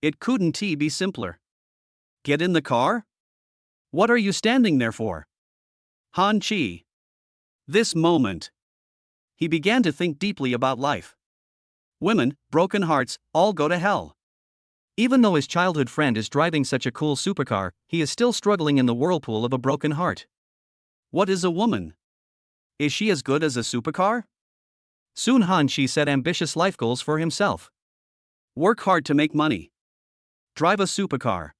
It couldn't be simpler. Get in the car? What are you standing there for? Han Chi. This moment. He began to think deeply about life. Women, broken hearts, all go to hell. Even though his childhood friend is driving such a cool supercar, he is still struggling in the whirlpool of a broken heart. What is a woman? Is she as good as a supercar? Soon Han Chi set ambitious life goals for himself. Work hard to make money. Drive a supercar.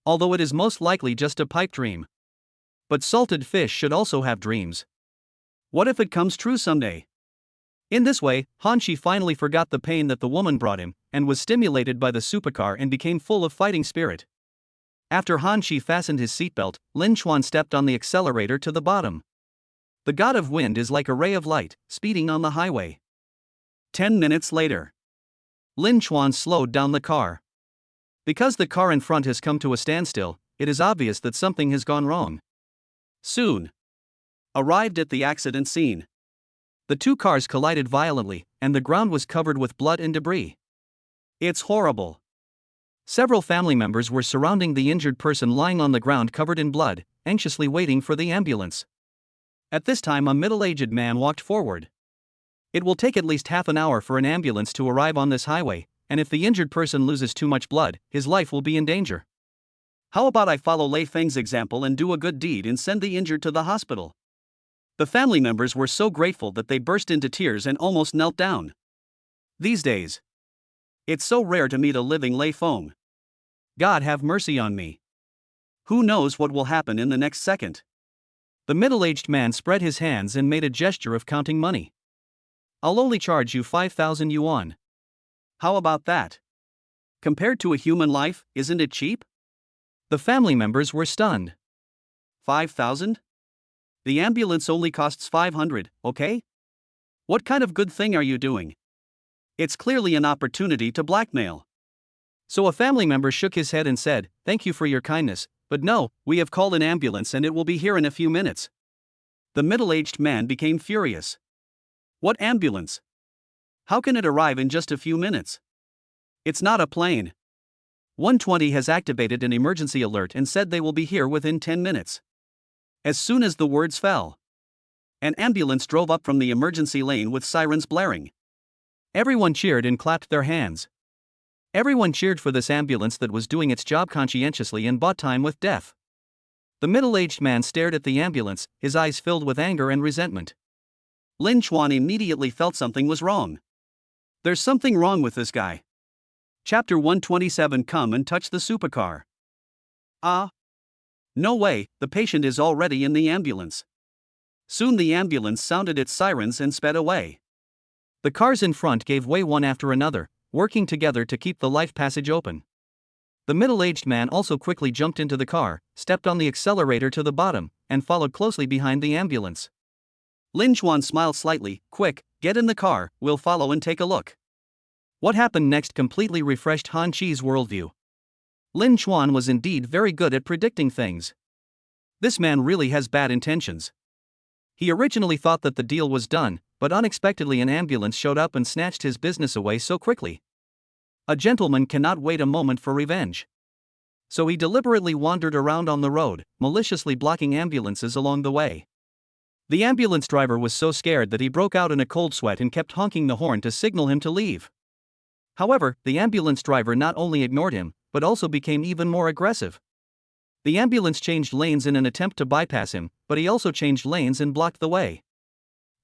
Although it is most likely just a pipe dream. But salted fish should also have dreams. What if it comes true someday? In this way, Han Chi finally forgot the pain that the woman brought him, and was stimulated by the supercar and became full of fighting spirit. After Han Chi fastened his seatbelt, Lin Xuan stepped on the accelerator to the bottom. The god of wind is like a ray of light, speeding on the highway. 10 minutes later, Lin Xuan slowed down the car. Because the car in front has come to a standstill, it is obvious that something has gone wrong. Soon, arrived at the accident scene. The two cars collided violently, and the ground was covered with blood and debris. It's horrible. Several family members were surrounding the injured person lying on the ground covered in blood, anxiously waiting for the ambulance. At this time, a middle-aged man walked forward. It will take at least half an hour for an ambulance to arrive on this highway, and if the injured person loses too much blood, his life will be in danger. How about I follow Lei Feng's example and do a good deed and send the injured to the hospital? The family members were so grateful that they burst into tears and almost knelt down. These days, it's so rare to meet a living Lei Feng. God have mercy on me. Who knows what will happen in the next second? The middle-aged man spread his hands and made a gesture of counting money. I'll only charge you 5,000 yuan. How about that? Compared to a human life, isn't it cheap? The family members were stunned. 5,000? The ambulance only costs 500, okay? What kind of good thing are you doing? It's clearly an opportunity to blackmail. So a family member shook his head and said, "Thank you for your kindness, but no, we have called an ambulance and it will be here in a few minutes." The middle-aged man became furious. What ambulance? How can it arrive in just a few minutes? It's not a plane. 120 has activated an emergency alert and said they will be here within 10 minutes. As soon as the words fell, an ambulance drove up from the emergency lane with sirens blaring. Everyone cheered and clapped their hands. Everyone cheered for this ambulance that was doing its job conscientiously and bought time with death. The middle-aged man stared at the ambulance, his eyes filled with anger and resentment. Lin Xuan immediately felt something was wrong. There's something wrong with this guy. Chapter 127. Come and touch the supercar. Ah. No way, the patient is already in the ambulance. Soon the ambulance sounded its sirens and sped away. The cars in front gave way one after another, working together to keep the life passage open. The middle-aged man also quickly jumped into the car, stepped on the accelerator to the bottom, and followed closely behind the ambulance. Lin Chuan smiled slightly. Quick, get in the car, we'll follow and take a look. What happened next completely refreshed Han Chi's worldview. Lin Chuan was indeed very good at predicting things. This man really has bad intentions. He originally thought that the deal was done, but unexpectedly an ambulance showed up and snatched his business away so quickly. A gentleman cannot wait a moment for revenge. So he deliberately wandered around on the road, maliciously blocking ambulances along the way. The ambulance driver was so scared that he broke out in a cold sweat and kept honking the horn to signal him to leave. However, the ambulance driver not only ignored him, but also became even more aggressive. The ambulance changed lanes in an attempt to bypass him, but he also changed lanes and blocked the way.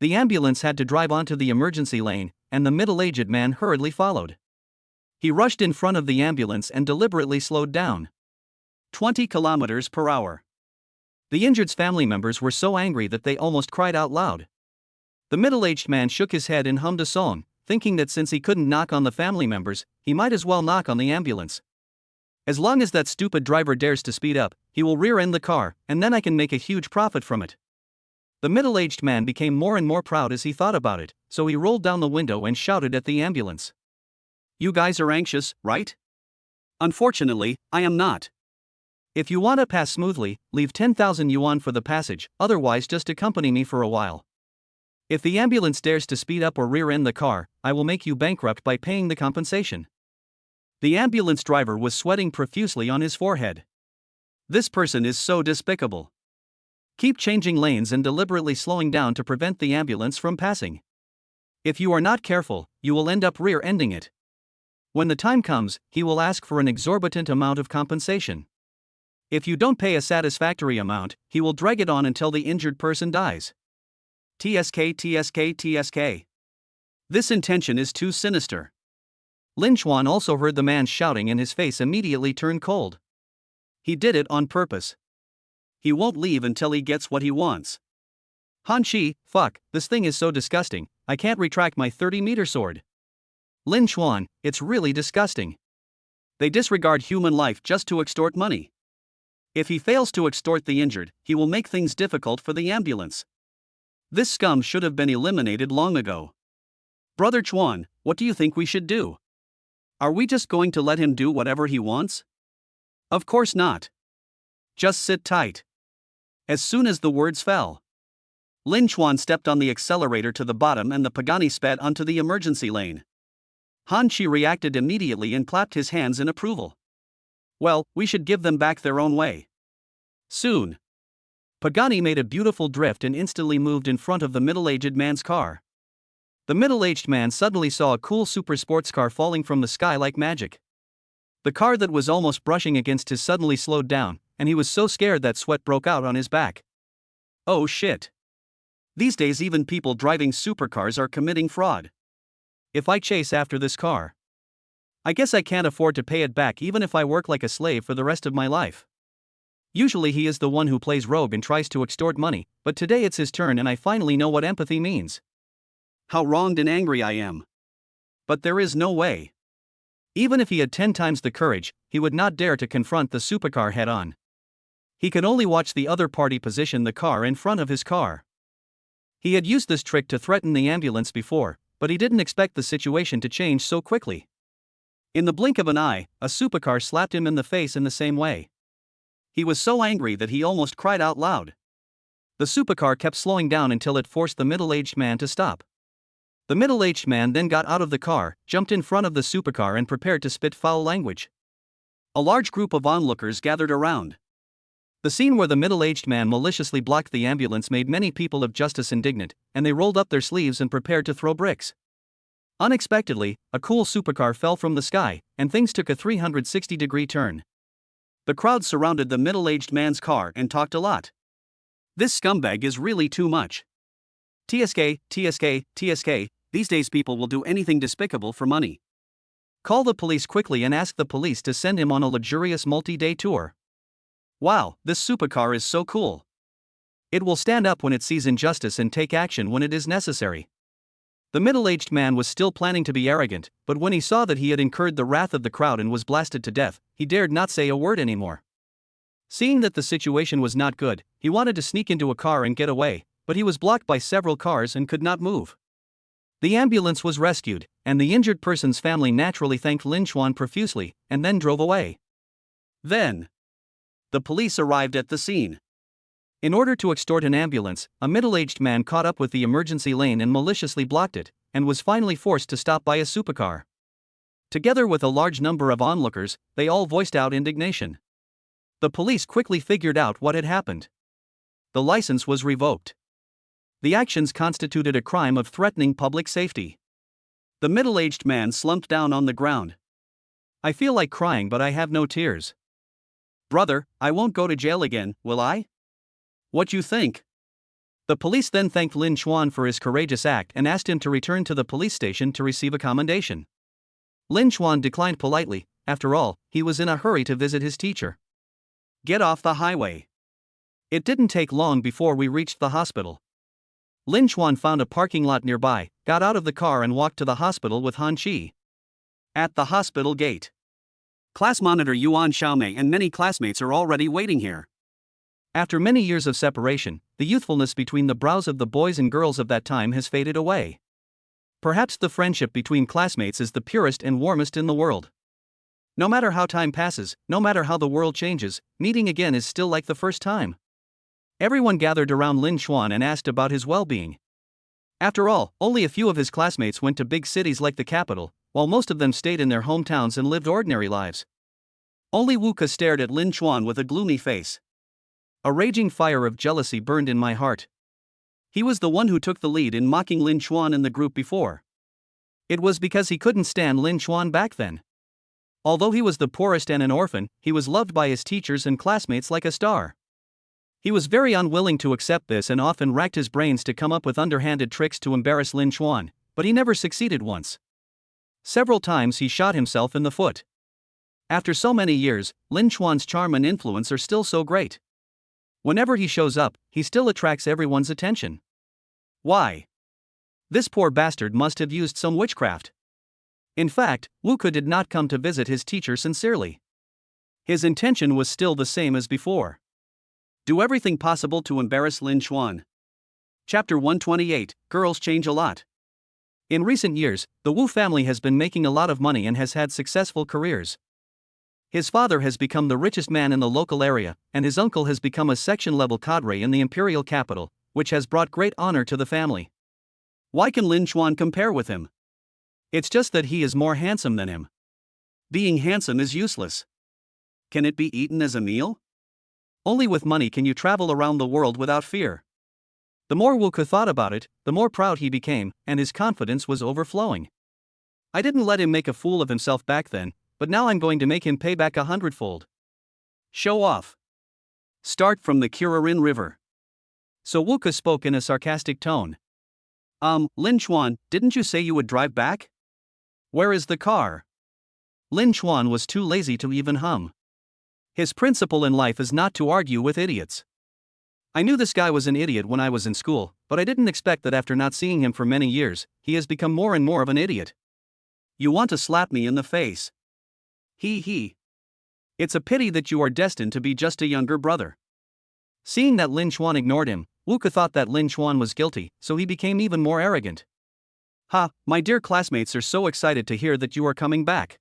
The ambulance had to drive onto the emergency lane, and the middle-aged man hurriedly followed. He rushed in front of the ambulance and deliberately slowed down. 20 kilometers per hour. The injured's family members were so angry that they almost cried out loud. The middle-aged man shook his head and hummed a song, thinking that since he couldn't knock on the family members, he might as well knock on the ambulance. As long as that stupid driver dares to speed up, he will rear-end the car, and then I can make a huge profit from it. The middle-aged man became more and more proud as he thought about it, so he rolled down the window and shouted at the ambulance. You guys are anxious, right? Unfortunately, I am not. If you want to pass smoothly, leave 10,000 yuan for the passage, otherwise just accompany me for a while. If the ambulance dares to speed up or rear-end the car, I will make you bankrupt by paying the compensation. The ambulance driver was sweating profusely on his forehead. This person is so despicable. Keep changing lanes and deliberately slowing down to prevent the ambulance from passing. If you are not careful, you will end up rear-ending it. When the time comes, he will ask for an exorbitant amount of compensation. If you don't pay a satisfactory amount, he will drag it on until the injured person dies. TSK, TSK, TSK. This intention is too sinister. Lin Chuan also heard the man shouting and his face immediately turned cold. He did it on purpose. He won't leave until he gets what he wants. Han Chi, fuck, this thing is so disgusting, I can't retract my 30-meter sword. Lin Chuan, it's really disgusting. They disregard human life just to extort money. If he fails to extort the injured, he will make things difficult for the ambulance. This scum should have been eliminated long ago. Brother Chuan, what do you think we should do? Are we just going to let him do whatever he wants? Of course not. Just sit tight. As soon as the words fell, Lin Chuan stepped on the accelerator to the bottom and the Pagani sped onto the emergency lane. Han Chi reacted immediately and clapped his hands in approval. Well, we should give them back their own way. Soon. Pagani made a beautiful drift and instantly moved in front of the middle-aged man's car. The middle-aged man suddenly saw a cool super sports car falling from the sky like magic. The car that was almost brushing against his suddenly slowed down, and he was so scared that sweat broke out on his back. Oh shit. These days even people driving supercars are committing fraud. If I chase after this car, I guess I can't afford to pay it back even if I work like a slave for the rest of my life. Usually he is the one who plays rogue and tries to extort money, but today it's his turn and I finally know what empathy means. How wronged and angry I am. But there is no way. Even if he had 10 times the courage, he would not dare to confront the supercar head-on. He could only watch the other party position the car in front of his car. He had used this trick to threaten the ambulance before, but he didn't expect the situation to change so quickly. In the blink of an eye, a supercar slapped him in the face in the same way. He was so angry that he almost cried out loud. The supercar kept slowing down until it forced the middle-aged man to stop. The middle-aged man then got out of the car, jumped in front of the supercar and prepared to spit foul language. A large group of onlookers gathered around. The scene where the middle-aged man maliciously blocked the ambulance made many people of justice indignant, and they rolled up their sleeves and prepared to throw bricks. Unexpectedly, a cool supercar fell from the sky, and things took a 360-degree turn. The crowd surrounded the middle-aged man's car and talked a lot. This scumbag is really too much. TSK, TSK, TSK, these days people will do anything despicable for money. Call the police quickly and ask the police to send him on a luxurious multi-day tour. Wow, this supercar is so cool. It will stand up when it sees injustice and take action when it is necessary. The middle-aged man was still planning to be arrogant, but when he saw that he had incurred the wrath of the crowd and was blasted to death, he dared not say a word anymore. Seeing that the situation was not good, he wanted to sneak into a car and get away, but he was blocked by several cars and could not move. The ambulance was rescued, and the injured person's family naturally thanked Lin Chuan profusely, and then drove away. Then, the police arrived at the scene. In order to extort an ambulance, a middle-aged man caught up with the emergency lane and maliciously blocked it, and was finally forced to stop by a supercar. Together with a large number of onlookers, they all voiced out indignation. The police quickly figured out what had happened. The license was revoked. The actions constituted a crime of threatening public safety. The middle-aged man slumped down on the ground. I feel like crying, but I have no tears. Brother, I won't go to jail again, will I? What you think? The police then thanked Lin Chuan for his courageous act and asked him to return to the police station to receive a commendation. Lin Chuan declined politely. After all, he was in a hurry to visit his teacher. Get off the highway. It didn't take long before we reached the hospital. Lin Chuan found a parking lot nearby, got out of the car and walked to the hospital with Han Qi. At the hospital gate, class monitor Yuan Xiaomei and many classmates are already waiting here. After many years of separation, the youthfulness between the brows of the boys and girls of that time has faded away. Perhaps the friendship between classmates is the purest and warmest in the world. No matter how time passes, no matter how the world changes, meeting again is still like the first time. Everyone gathered around Lin Chuan and asked about his well-being. After all, only a few of his classmates went to big cities like the capital, while most of them stayed in their hometowns and lived ordinary lives. Only Wu Ke stared at Lin Chuan with a gloomy face. A raging fire of jealousy burned in my heart. He was the one who took the lead in mocking Lin Chuan in the group before. It was because he couldn't stand Lin Chuan back then. Although he was the poorest and an orphan, he was loved by his teachers and classmates like a star. He was very unwilling to accept this and often racked his brains to come up with underhanded tricks to embarrass Lin Chuan, but he never succeeded once. Several times he shot himself in the foot. After so many years, Lin Chuan's charm and influence are still so great. Whenever he shows up, he still attracts everyone's attention. Why? This poor bastard must have used some witchcraft. In fact, Wu Ke did not come to visit his teacher sincerely. His intention was still the same as before. Do everything possible to embarrass Lin Chuan. Chapter 128, Girls Change a Lot. In recent years, the Wu family has been making a lot of money and has had successful careers. His father has become the richest man in the local area, and his uncle has become a section-level cadre in the imperial capital, which has brought great honor to the family. Why can Lin Chuan compare with him? It's just that he is more handsome than him. Being handsome is useless. Can it be eaten as a meal? Only with money can you travel around the world without fear. The more Wu Ke thought about it, the more proud he became, and his confidence was overflowing. I didn't let him make a fool of himself back then, but now I'm going to make him pay back 100-fold. Show off. Start from the Kurarin River. So Wu Ke spoke in a sarcastic tone. Lin Chuan, didn't you say you would drive back? Where is the car? Lin Chuan was too lazy to even hum. His principle in life is not to argue with idiots. I knew this guy was an idiot when I was in school, but I didn't expect that after not seeing him for many years, he has become more and more of an idiot. You want to slap me in the face. He. It's a pity that you are destined to be just a younger brother. Seeing that Lin Chuan ignored him, Wu Ke thought that Lin Chuan was guilty, so he became even more arrogant. Ha, my dear classmates are so excited to hear that you are coming back.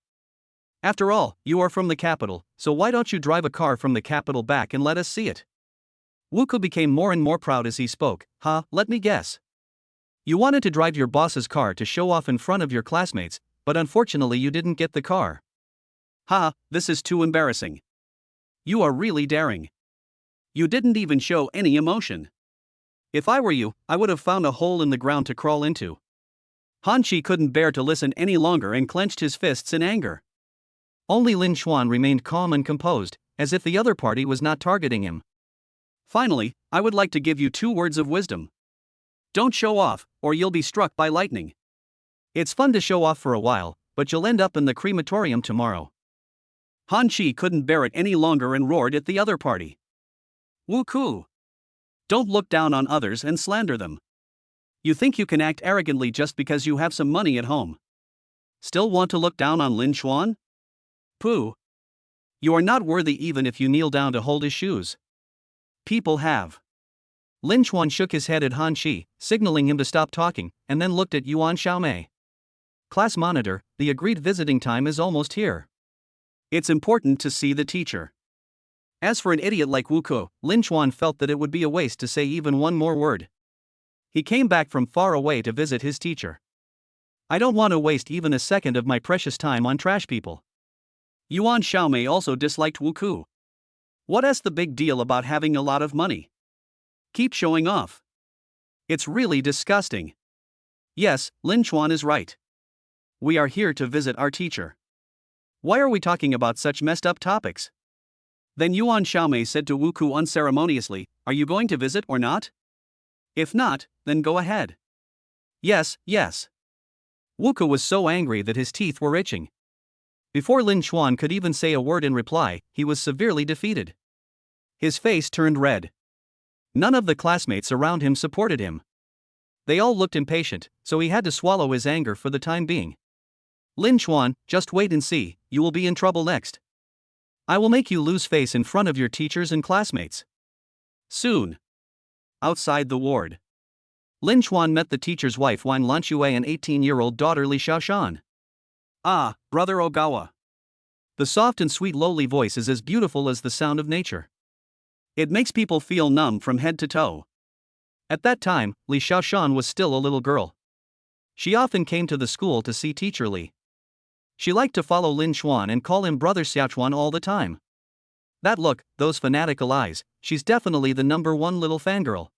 After all, you are from the capital, so why don't you drive a car from the capital back and let us see it? Wu Ke became more and more proud as he spoke. Let me guess. You wanted to drive your boss's car to show off in front of your classmates, but unfortunately you didn't get the car. This is too embarrassing. You are really daring. You didn't even show any emotion. If I were you, I would have found a hole in the ground to crawl into. Han Qi couldn't bear to listen any longer and clenched his fists in anger. Only Lin Chuan remained calm and composed, as if the other party was not targeting him. Finally, I would like to give you 2 words of wisdom. Don't show off, or you'll be struck by lightning. It's fun to show off for a while, but you'll end up in the crematorium tomorrow. Han Qi couldn't bear it any longer and roared at the other party. Wu Ke. Don't look down on others and slander them. You think you can act arrogantly just because you have some money at home? Still want to look down on Lin Xuan? Pooh. You are not worthy even if you kneel down to hold his shoes. People have. Lin Xuan shook his head at Han Qi, signaling him to stop talking, and then looked at Yuan Xiaomei. Class monitor, the agreed visiting time is almost here. It's important to see the teacher. As for an idiot like Wu Ke, Lin Xuan felt that it would be a waste to say even one more word. He came back from far away to visit his teacher. I don't want to waste even a second of my precious time on trash people. Yuan Xiaomei also disliked Wu Ke. What's the big deal about having a lot of money? Keep showing off. It's really disgusting. Yes, Lin Xuan is right. We are here to visit our teacher. Why are we talking about such messed up topics? Then Yuan Xiaomei said to Wu Ke unceremoniously, are you going to visit or not? If not, then go ahead. Yes, yes. Wu Ke was so angry that his teeth were itching. Before Lin Xuan could even say a word in reply, he was severely defeated. His face turned red. None of the classmates around him supported him. They all looked impatient, so he had to swallow his anger for the time being. Lin Xuan, just wait and see, you will be in trouble next. I will make you lose face in front of your teachers and classmates. Soon. Outside the ward, Lin Xuan met the teacher's wife Wan Lanxue and 18-year-old daughter Li Xiaoshan. Ah, Brother Ogawa. The soft and sweet lowly voice is as beautiful as the sound of nature. It makes people feel numb from head to toe. At that time, Li Xiaoshan was still a little girl. She often came to the school to see Teacher Li. She liked to follow Lin Xuan and call him Brother Xiaochuan all the time. That look, those fanatical eyes, she's definitely the number one little fangirl.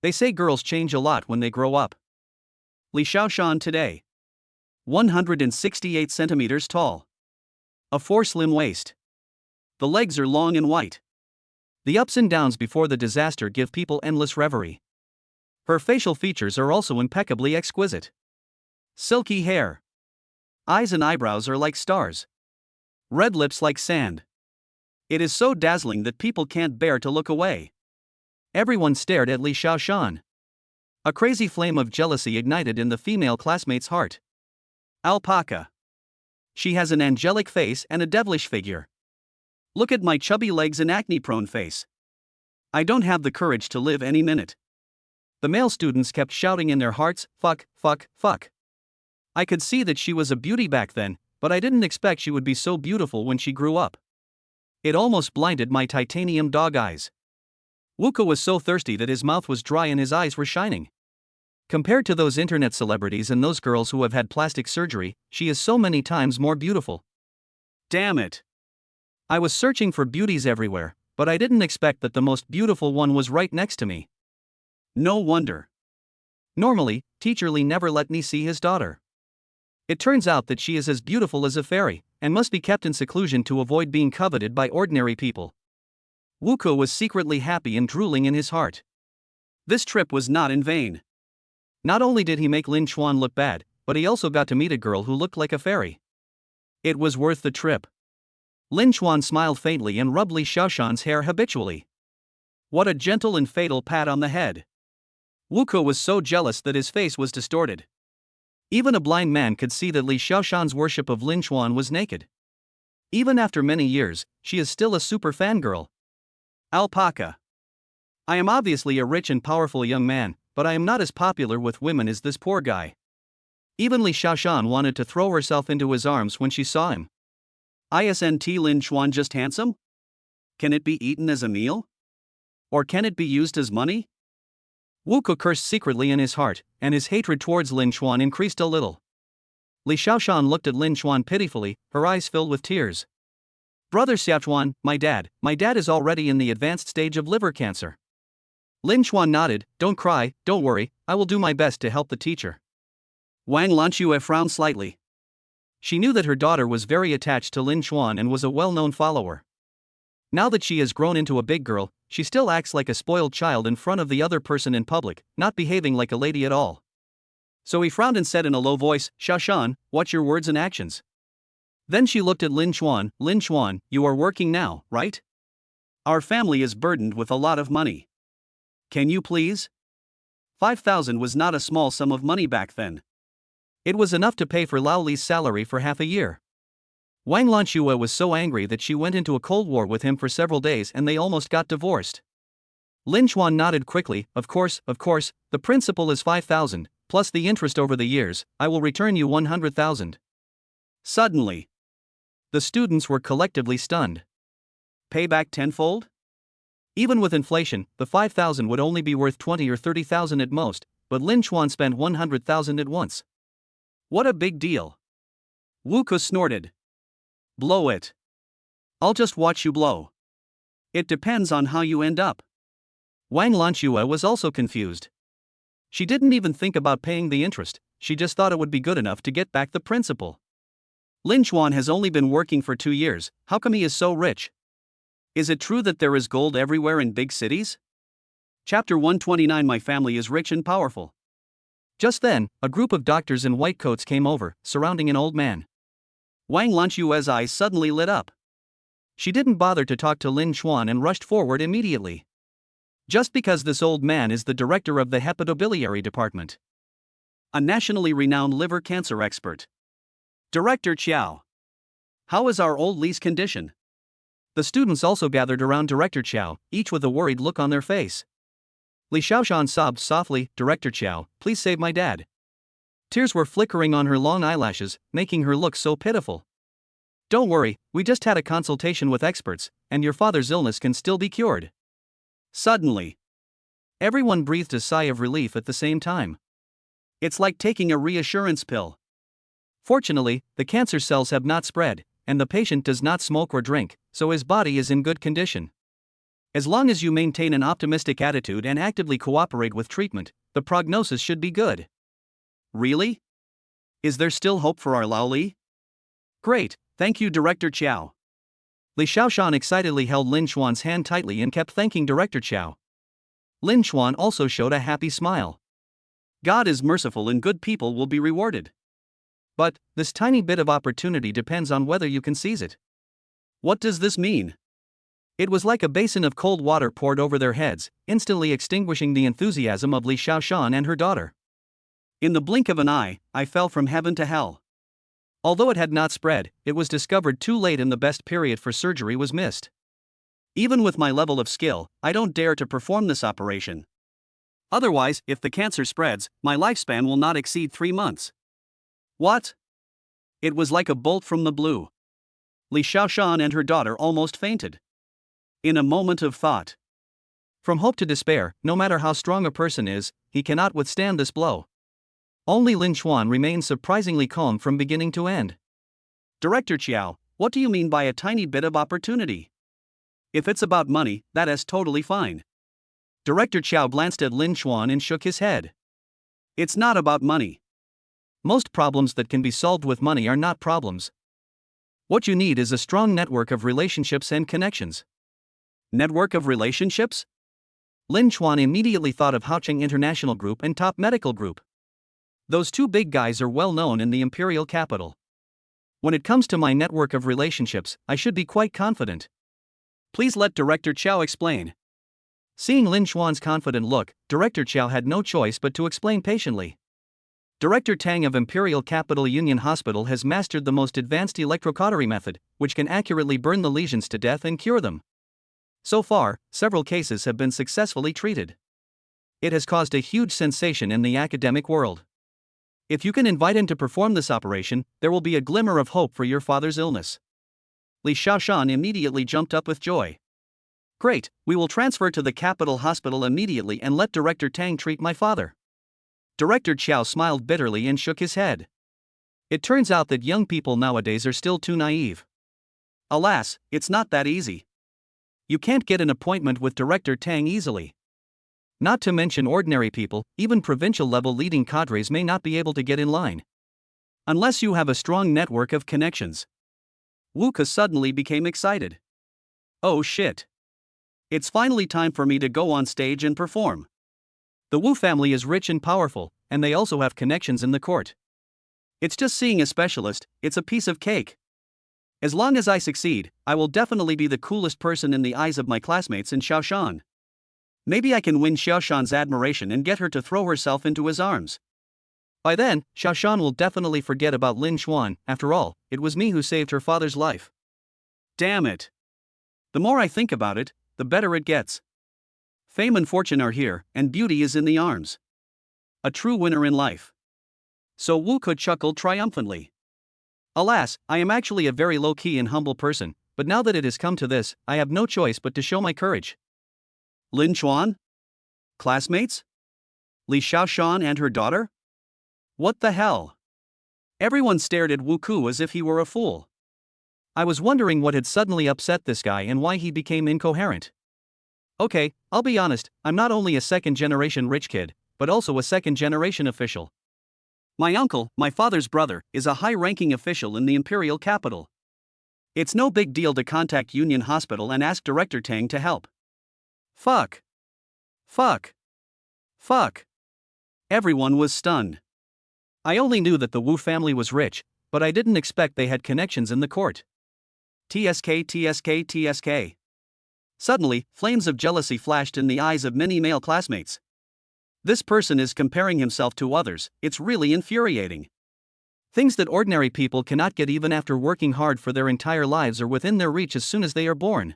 They say girls change a lot when they grow up. Li Xiaoshan today. 168 centimeters tall. A 4 slim waist. The legs are long and white. The ups and downs before the disaster give people endless reverie. Her facial features are also impeccably exquisite. Silky hair. Eyes and eyebrows are like stars. Red lips like sand. It is so dazzling that people can't bear to look away. Everyone stared at Li Xiaoshan. A crazy flame of jealousy ignited in the female classmate's heart. Alpaca. She has an angelic face and a devilish figure. Look at my chubby legs and acne-prone face. I don't have the courage to live any minute. The male students kept shouting in their hearts, fuck, fuck, fuck. I could see that she was a beauty back then, but I didn't expect she would be so beautiful when she grew up. It almost blinded my titanium dog eyes. Wu Ke was so thirsty that his mouth was dry and his eyes were shining. Compared to those internet celebrities and those girls who have had plastic surgery, she is so many times more beautiful. Damn it. I was searching for beauties everywhere, but I didn't expect that the most beautiful one was right next to me. No wonder. Normally, Teacher Li never let me see his daughter. It turns out that she is as beautiful as a fairy, and must be kept in seclusion to avoid being coveted by ordinary people. Wu Ke was secretly happy and drooling in his heart. This trip was not in vain. Not only did he make Lin Xuan look bad, but he also got to meet a girl who looked like a fairy. It was worth the trip. Lin Xuan smiled faintly and rubbed Li Xiaoshan's hair habitually. What a gentle and fatal pat on the head. Wu Ke was so jealous that his face was distorted. Even a blind man could see that Li Xiaoshan's worship of Lin Xuan was naked. Even after many years, she is still a super fangirl. Alpaca. I am obviously a rich and powerful young man, but I am not as popular with women as this poor guy. Even Li Xiaoshan wanted to throw herself into his arms when she saw him. Isn't Lin Xuan just handsome? Can it be eaten as a meal? Or can it be used as money? Wu Ke cursed secretly in his heart, and his hatred towards Lin Xuan increased a little. Li Xiaoshan looked at Lin Xuan pitifully, her eyes filled with tears. Brother Xiaochuan, my dad is already in the advanced stage of liver cancer. Lin Xuan nodded, don't cry, don't worry, I will do my best to help the teacher. Wang Lanxue frowned slightly. She knew that her daughter was very attached to Lin Xuan and was a well-known follower. Now that she has grown into a big girl, she still acts like a spoiled child in front of the other person in public, not behaving like a lady at all. So he frowned and said in a low voice, Xiaoshan, watch your words and actions. Then she looked at Lin Xuan, you are working now, right? Our family is burdened with a lot of money. Can you please? 5,000 was not a small sum of money back then. It was enough to pay for Lao Li's salary for half a year. Wang Lanchua was so angry that she went into a cold war with him for several days and they almost got divorced. Lin Chuan nodded quickly. Of course, the principal is 5,000, plus the interest over the years. I will return you 100,000. Suddenly, the students were collectively stunned. Pay back tenfold? Even with inflation, the 5,000 would only be worth 20 or 30,000 at most, but Lin Chuan spent 100,000 at once. What a big deal. Wu Ke snorted. Blow it. I'll just watch you blow. It depends on how you end up. Wang Lanchua was also confused. She didn't even think about paying the interest, she just thought it would be good enough to get back the principal. Lin Chuan has only been working for 2 years, how come he is so rich? Is it true that there is gold everywhere in big cities? Chapter 129 My family is rich and powerful. Just then, a group of doctors in white coats came over, surrounding an old man. Wang Lanchua's eyes suddenly lit up. She didn't bother to talk to Lin Chuan and rushed forward immediately. Just because this old man is the director of the hepatobiliary department. A nationally renowned liver cancer expert. Director Chiao. How is our old Li's condition? The students also gathered around Director Chiao, each with a worried look on their face. Li Xiaoshan sobbed softly, Director Chiao, please save my dad. Tears were flickering on her long eyelashes, making her look so pitiful. Don't worry, we just had a consultation with experts, and your father's illness can still be cured. Suddenly, everyone breathed a sigh of relief at the same time. It's like taking a reassurance pill. Fortunately, the cancer cells have not spread, and the patient does not smoke or drink, so his body is in good condition. As long as you maintain an optimistic attitude and actively cooperate with treatment, the prognosis should be good. Really? Is there still hope for our Lao Li? Great, thank you, Director Chiao. Li Xiaoshan excitedly held Lin Chuan's hand tightly and kept thanking Director Chiao. Lin Chuan also showed a happy smile. God is merciful and good people will be rewarded. But, this tiny bit of opportunity depends on whether you can seize it. What does this mean? It was like a basin of cold water poured over their heads, instantly extinguishing the enthusiasm of Li Xiaoshan and her daughter. In the blink of an eye, I fell from heaven to hell. Although it had not spread, it was discovered too late and the best period for surgery was missed. Even with my level of skill, I don't dare to perform this operation. Otherwise, if the cancer spreads, my lifespan will not exceed 3 months. What? It was like a bolt from the blue. Li Xiaoshan and her daughter almost fainted. In a moment of thought. From hope to despair, no matter how strong a person is, he cannot withstand this blow. Only Lin Chuan remained surprisingly calm from beginning to end. Director Chiao, what do you mean by a tiny bit of opportunity? If it's about money, that is totally fine. Director Chiao glanced at Lin Chuan and shook his head. It's not about money. Most problems that can be solved with money are not problems. What you need is a strong network of relationships and connections. Network of relationships? Lin Chuan immediately thought of Haocheng International Group and Top Medical Group. Those two big guys are well known in the imperial capital. When it comes to my network of relationships, I should be quite confident. Please let Director Chiao explain. Seeing Lin Chuan's confident look, Director Chiao had no choice but to explain patiently. Director Tang of Imperial Capital Union Hospital has mastered the most advanced electrocautery method, which can accurately burn the lesions to death and cure them. So far, several cases have been successfully treated. It has caused a huge sensation in the academic world. If you can invite him to perform this operation, there will be a glimmer of hope for your father's illness. Li Xiaoshan immediately jumped up with joy. Great, we will transfer to the capital hospital immediately and let Director Tang treat my father. Director Chiao smiled bitterly and shook his head. It turns out that young people nowadays are still too naive. Alas, it's not that easy. You can't get an appointment with Director Tang easily. Not to mention ordinary people, even provincial-level leading cadres may not be able to get in line. Unless you have a strong network of connections. Wu Ke suddenly became excited. Oh shit. It's finally time for me to go on stage and perform. The Wu family is rich and powerful, and they also have connections in the court. It's just seeing a specialist, it's a piece of cake. As long as I succeed, I will definitely be the coolest person in the eyes of my classmates in Xiaoshan. Maybe I can win Xiaoshan's admiration and get her to throw herself into his arms. By then, Xiaoshan will definitely forget about Lin Xuan. After all, it was me who saved her father's life. Damn it. The more I think about it, the better it gets. Fame and fortune are here, and beauty is in the arms. A true winner in life. So Wu Ke chuckled triumphantly. Alas, I am actually a very low-key and humble person, but now that it has come to this, I have no choice but to show my courage. Lin Xuan? Classmates? Li Xiaoshan and her daughter? What the hell? Everyone stared at Wu Ke as if he were a fool. I was wondering what had suddenly upset this guy and why he became incoherent. Okay, I'll be honest, I'm not only a second-generation rich kid, but also a second-generation official. My uncle, my father's brother, is a high-ranking official in the imperial capital. It's no big deal to contact Union Hospital and ask Director Tang to help. Fuck. Fuck. Fuck. Everyone was stunned. I only knew that the Wu family was rich, but I didn't expect they had connections in the court. TSK, TSK, TSK. Suddenly, flames of jealousy flashed in the eyes of many male classmates. This person is comparing himself to others, it's really infuriating. Things that ordinary people cannot get even after working hard for their entire lives are within their reach as soon as they are born.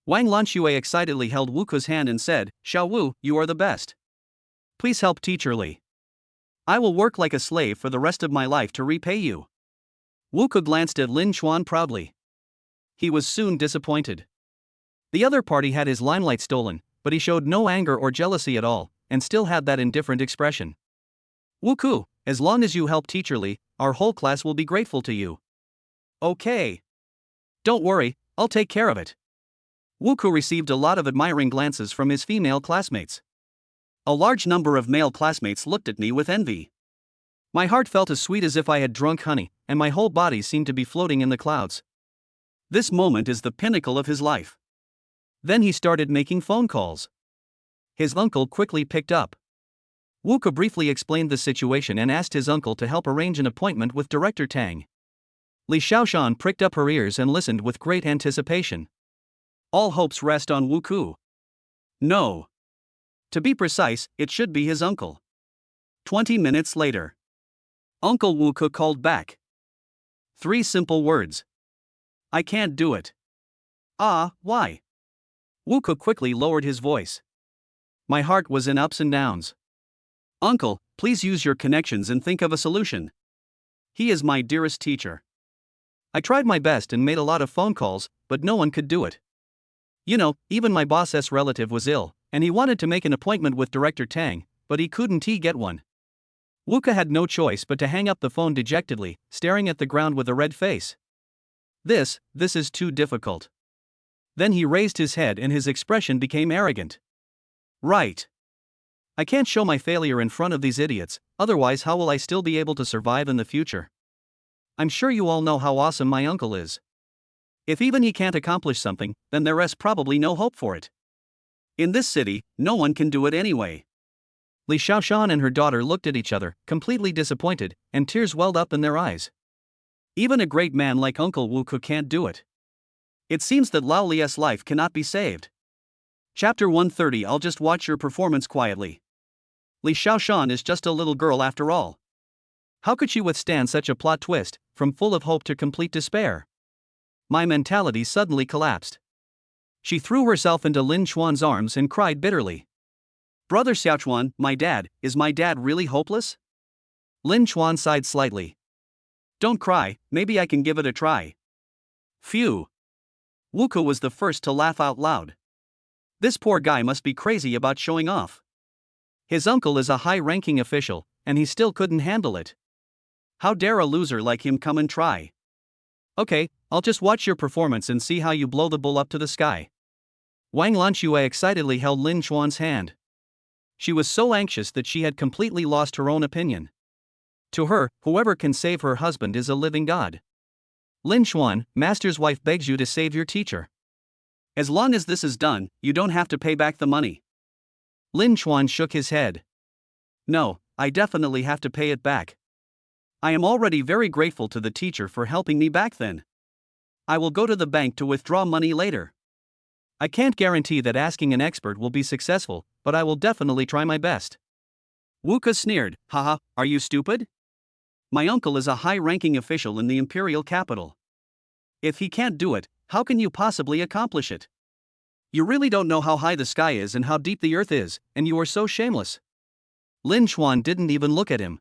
Wang Lanxue excitedly held Wu Ke's hand and said, "Xiao Wu, you are the best. Please help Teacher Li. I will work like a slave for the rest of my life to repay you." Wu Ke glanced at Lin Xuan proudly. He was soon disappointed. The other party had his limelight stolen, but he showed no anger or jealousy at all, and still had that indifferent expression. "Wu Ke, as long as you help Teacher Li, our whole class will be grateful to you." "Okay. Don't worry, I'll take care of it." Wu Ke received a lot of admiring glances from his female classmates. A large number of male classmates looked at me with envy. My heart felt as sweet as if I had drunk honey, and my whole body seemed to be floating in the clouds. This moment is the pinnacle of his life. Then he started making phone calls. His uncle quickly picked up. Wu Ke briefly explained the situation and asked his uncle to help arrange an appointment with Director Tang. Li Xiaoshan pricked up her ears and listened with great anticipation. All hopes rest on Wu Ke. No. To be precise, it should be his uncle. 20 minutes later. Uncle Wu Ke called back. 3 simple words. "I can't do it." "Ah, why?" Wu Ke quickly lowered his voice. My heart was in ups and downs. "Uncle, please use your connections and think of a solution. He is my dearest teacher." I tried my best and made a lot of phone calls, but no one could do it. You know, even my boss's relative was ill, and he wanted to make an appointment with Director Tang, but he couldn't get one. Wu Ke had no choice but to hang up the phone dejectedly, staring at the ground with a red face. This is too difficult." Then he raised his head and his expression became arrogant. "Right. I can't show my failure in front of these idiots, otherwise how will I still be able to survive in the future? I'm sure you all know how awesome my uncle is. If even he can't accomplish something, then there is probably no hope for it. In this city, no one can do it anyway." Li Xiaoshan and her daughter looked at each other, completely disappointed, and tears welled up in their eyes. Even a great man like Uncle Wu Ke can't do it. It seems that Lao Li's life cannot be saved. Chapter 130. I'll just watch your performance quietly. Li Xiaoshan is just a little girl after all. How could she withstand such a plot twist, from full of hope to complete despair? My mentality suddenly collapsed. She threw herself into Lin Xuan's arms and cried bitterly. "Brother Xiaochuan, is my dad really hopeless?" Lin Xuan sighed slightly. "Don't cry, maybe I can give it a try." Phew. Wu Ke was the first to laugh out loud. This poor guy must be crazy about showing off. His uncle is a high-ranking official, and he still couldn't handle it. How dare a loser like him come and try? Okay, I'll just watch your performance and see how you blow the bull up to the sky. Wang Lanxue excitedly held Lin Xuan's hand. She was so anxious that she had completely lost her own opinion. To her, whoever can save her husband is a living god. "Lin Xuan, master's wife begs you to save your teacher. As long as this is done, you don't have to pay back the money." Lin Xuan shook his head. "No, I definitely have to pay it back. I am already very grateful to the teacher for helping me back then. I will go to the bank to withdraw money later." I can't guarantee that asking an expert will be successful, but I will definitely try my best. Wu Ke sneered. Haha, are you stupid? My uncle is a high-ranking official in the imperial capital. If he can't do it, how can you possibly accomplish it? You really don't know how high the sky is and how deep the earth is, and you are so shameless. Lin Chuan didn't even look at him.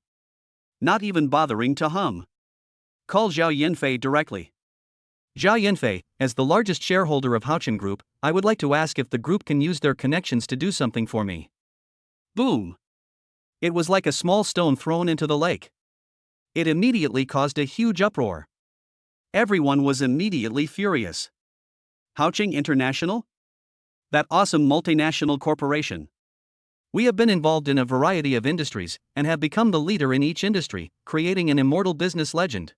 Not even bothering to hum. Call Zhao Yanfei directly. Zhao Yanfei, as the largest shareholder of Haochen Group, I would like to ask if the group can use their connections to do something for me. Boom. It was like a small stone thrown into the lake. It immediately caused a huge uproar. Everyone was immediately furious. Haocheng International? That awesome multinational corporation. We have been involved in a variety of industries and have become the leader in each industry, creating an immortal business legend.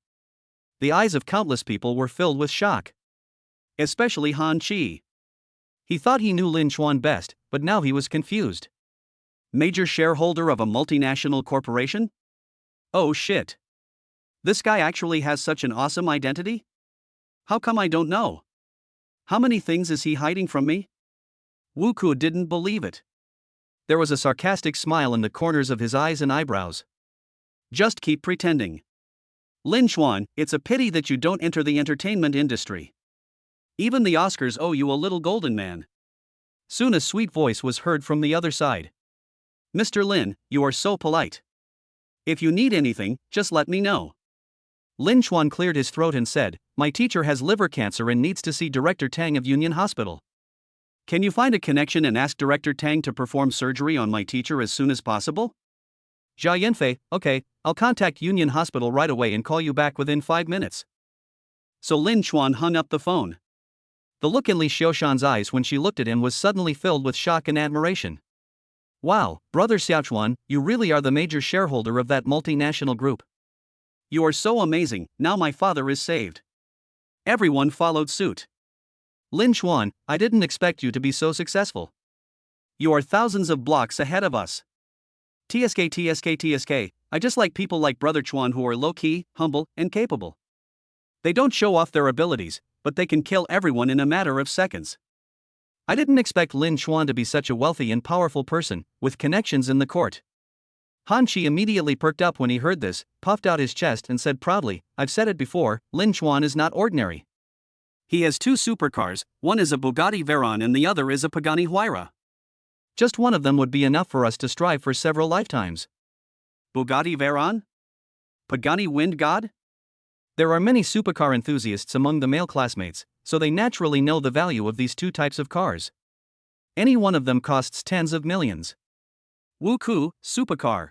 The eyes of countless people were filled with shock. Especially Han Chi. He thought he knew Lin Chuan best, but now he was confused. Major shareholder of a multinational corporation? Oh shit. This guy actually has such an awesome identity? How come I don't know? How many things is he hiding from me? Wu Ke didn't believe it. There was a sarcastic smile in the corners of his eyes and eyebrows. Just keep pretending. Lin Chuan, it's a pity that you don't enter the entertainment industry. Even the Oscars owe you a little golden man. Soon a sweet voice was heard from the other side. Mr. Lin, you are so polite. If you need anything, just let me know. Lin Chuan cleared his throat and said, My teacher has liver cancer and needs to see Director Tang of Union Hospital. Can you find a connection and ask Director Tang to perform surgery on my teacher as soon as possible? Zhao Yanfei, okay, I'll contact Union Hospital right away and call you back within 5 minutes. So Lin Chuan hung up the phone. The look in Li Xiaoshan's eyes when she looked at him was suddenly filled with shock and admiration. Wow, brother Xiaochuan, you really are the major shareholder of that multinational group. You are so amazing, now my father is saved. Everyone followed suit. Lin Chuan, I didn't expect you to be so successful. You are thousands of blocks ahead of us. TSK, I just like people like Brother Chuan who are low-key, humble, and capable. They don't show off their abilities, but they can kill everyone in a matter of seconds. I didn't expect Lin Chuan to be such a wealthy and powerful person, with connections in the court. Han Chi immediately perked up when he heard this, puffed out his chest and said proudly, I've said it before, Lin Chuan is not ordinary. He has 2 supercars, one is a Bugatti Veyron and the other is a Pagani Huayra. Just one of them would be enough for us to strive for several lifetimes. Bugatti Veyron? Pagani Wind God? There are many supercar enthusiasts among the male classmates, so they naturally know the value of these 2 types of cars. Any one of them costs tens of millions. Wu Ke, supercar.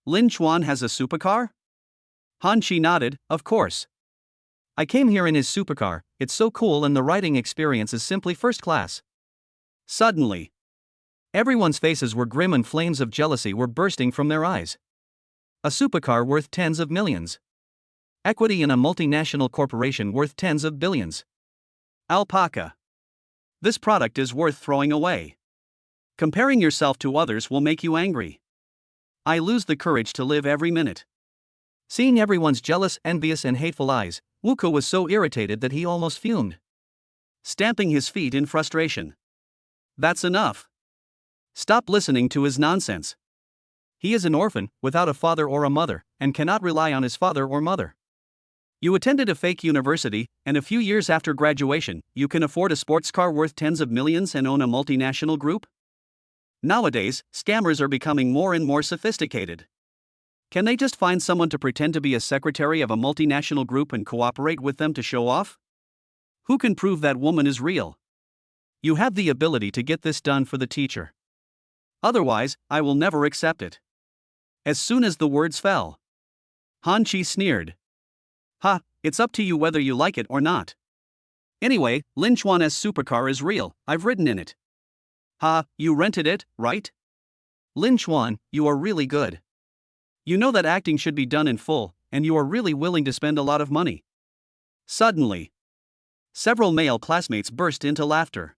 Lin Chuan has a supercar? Han Chi nodded, of course. I came here in his supercar, it's so cool and the riding experience is simply first class. Suddenly, everyone's faces were grim and flames of jealousy were bursting from their eyes. A supercar worth tens of millions. Equity in a multinational corporation worth tens of billions. Alpaca. This product is worth throwing away. Comparing yourself to others will make you angry. I lose the courage to live every minute. Seeing everyone's jealous, envious, and hateful eyes, Wu Ke was so irritated that he almost fumed. Stamping his feet in frustration. That's enough. Stop listening to his nonsense. He is an orphan, without a father or a mother, and cannot rely on his father or mother. You attended a fake university, and a few years after graduation, you can afford a sports car worth tens of millions and own a multinational group? Nowadays, scammers are becoming more and more sophisticated. Can they just find someone to pretend to be a secretary of a multinational group and cooperate with them to show off? Who can prove that woman is real? You have the ability to get this done for the teacher. Otherwise, I will never accept it. As soon as the words fell, Han Chi sneered. Ha, it's up to you whether you like it or not. Anyway, Lin Chuan's supercar is real, I've ridden in it. Ha, you rented it, right? Lin Chuan, you are really good. You know that acting should be done in full, and you are really willing to spend a lot of money. Suddenly, several male classmates burst into laughter.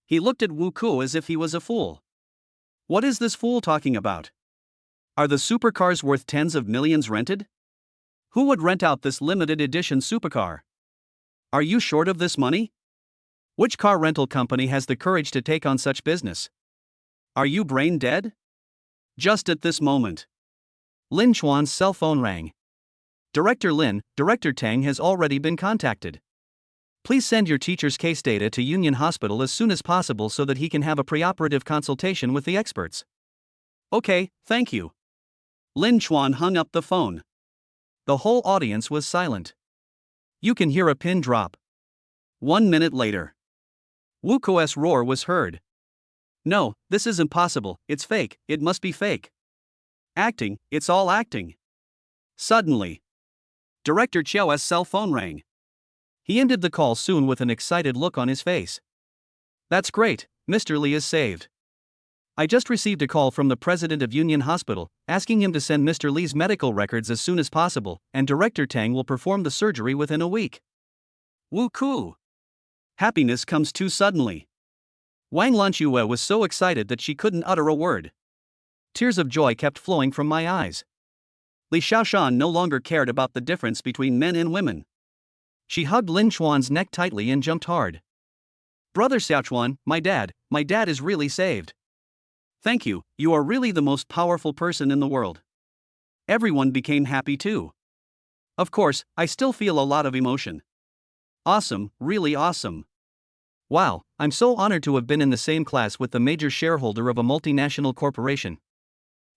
He looked at Wu Ke as if he was a fool. What is this fool talking about? Are the supercars worth tens of millions rented? Who would rent out this limited edition supercar? Are you short of this money? Which car rental company has the courage to take on such business? Are you brain dead? Just at this moment, Lin Chuan's cell phone rang. Director Lin, Director Tang has already been contacted. Please send your teacher's case data to Union Hospital as soon as possible so that he can have a preoperative consultation with the experts. Okay, thank you. Lin Chuan hung up the phone. The whole audience was silent. You can hear a pin drop. 1 minute later, Wu Kuo's roar was heard. No, this is impossible, it's fake, it must be fake. Acting, it's all acting. Suddenly, Director Chiao's cell phone rang. He ended the call soon with an excited look on his face. That's great, Mr. Li is saved. I just received a call from the president of Union Hospital, asking him to send Mr. Li's medical records as soon as possible, and Director Tang will perform the surgery within a week. Wu Ku. Happiness comes too suddenly. Wang Lanchue was so excited that she couldn't utter a word. Tears of joy kept flowing from my eyes. Li Xiaoshan no longer cared about the difference between men and women. She hugged Lin Chuan's neck tightly and jumped hard. Brother Xiaochuan, my dad is really saved. Thank you, you are really the most powerful person in the world. Everyone became happy too. Of course, I still feel a lot of emotion. Awesome, really awesome. Wow, I'm so honored to have been in the same class with the major shareholder of a multinational corporation.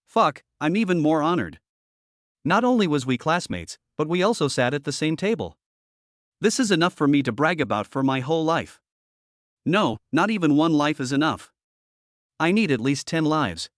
Fuck, I'm even more honored. Not only was we classmates, but we also sat at the same table. This is enough for me to brag about for my whole life. No, not even one life is enough. I need at least 10 lives.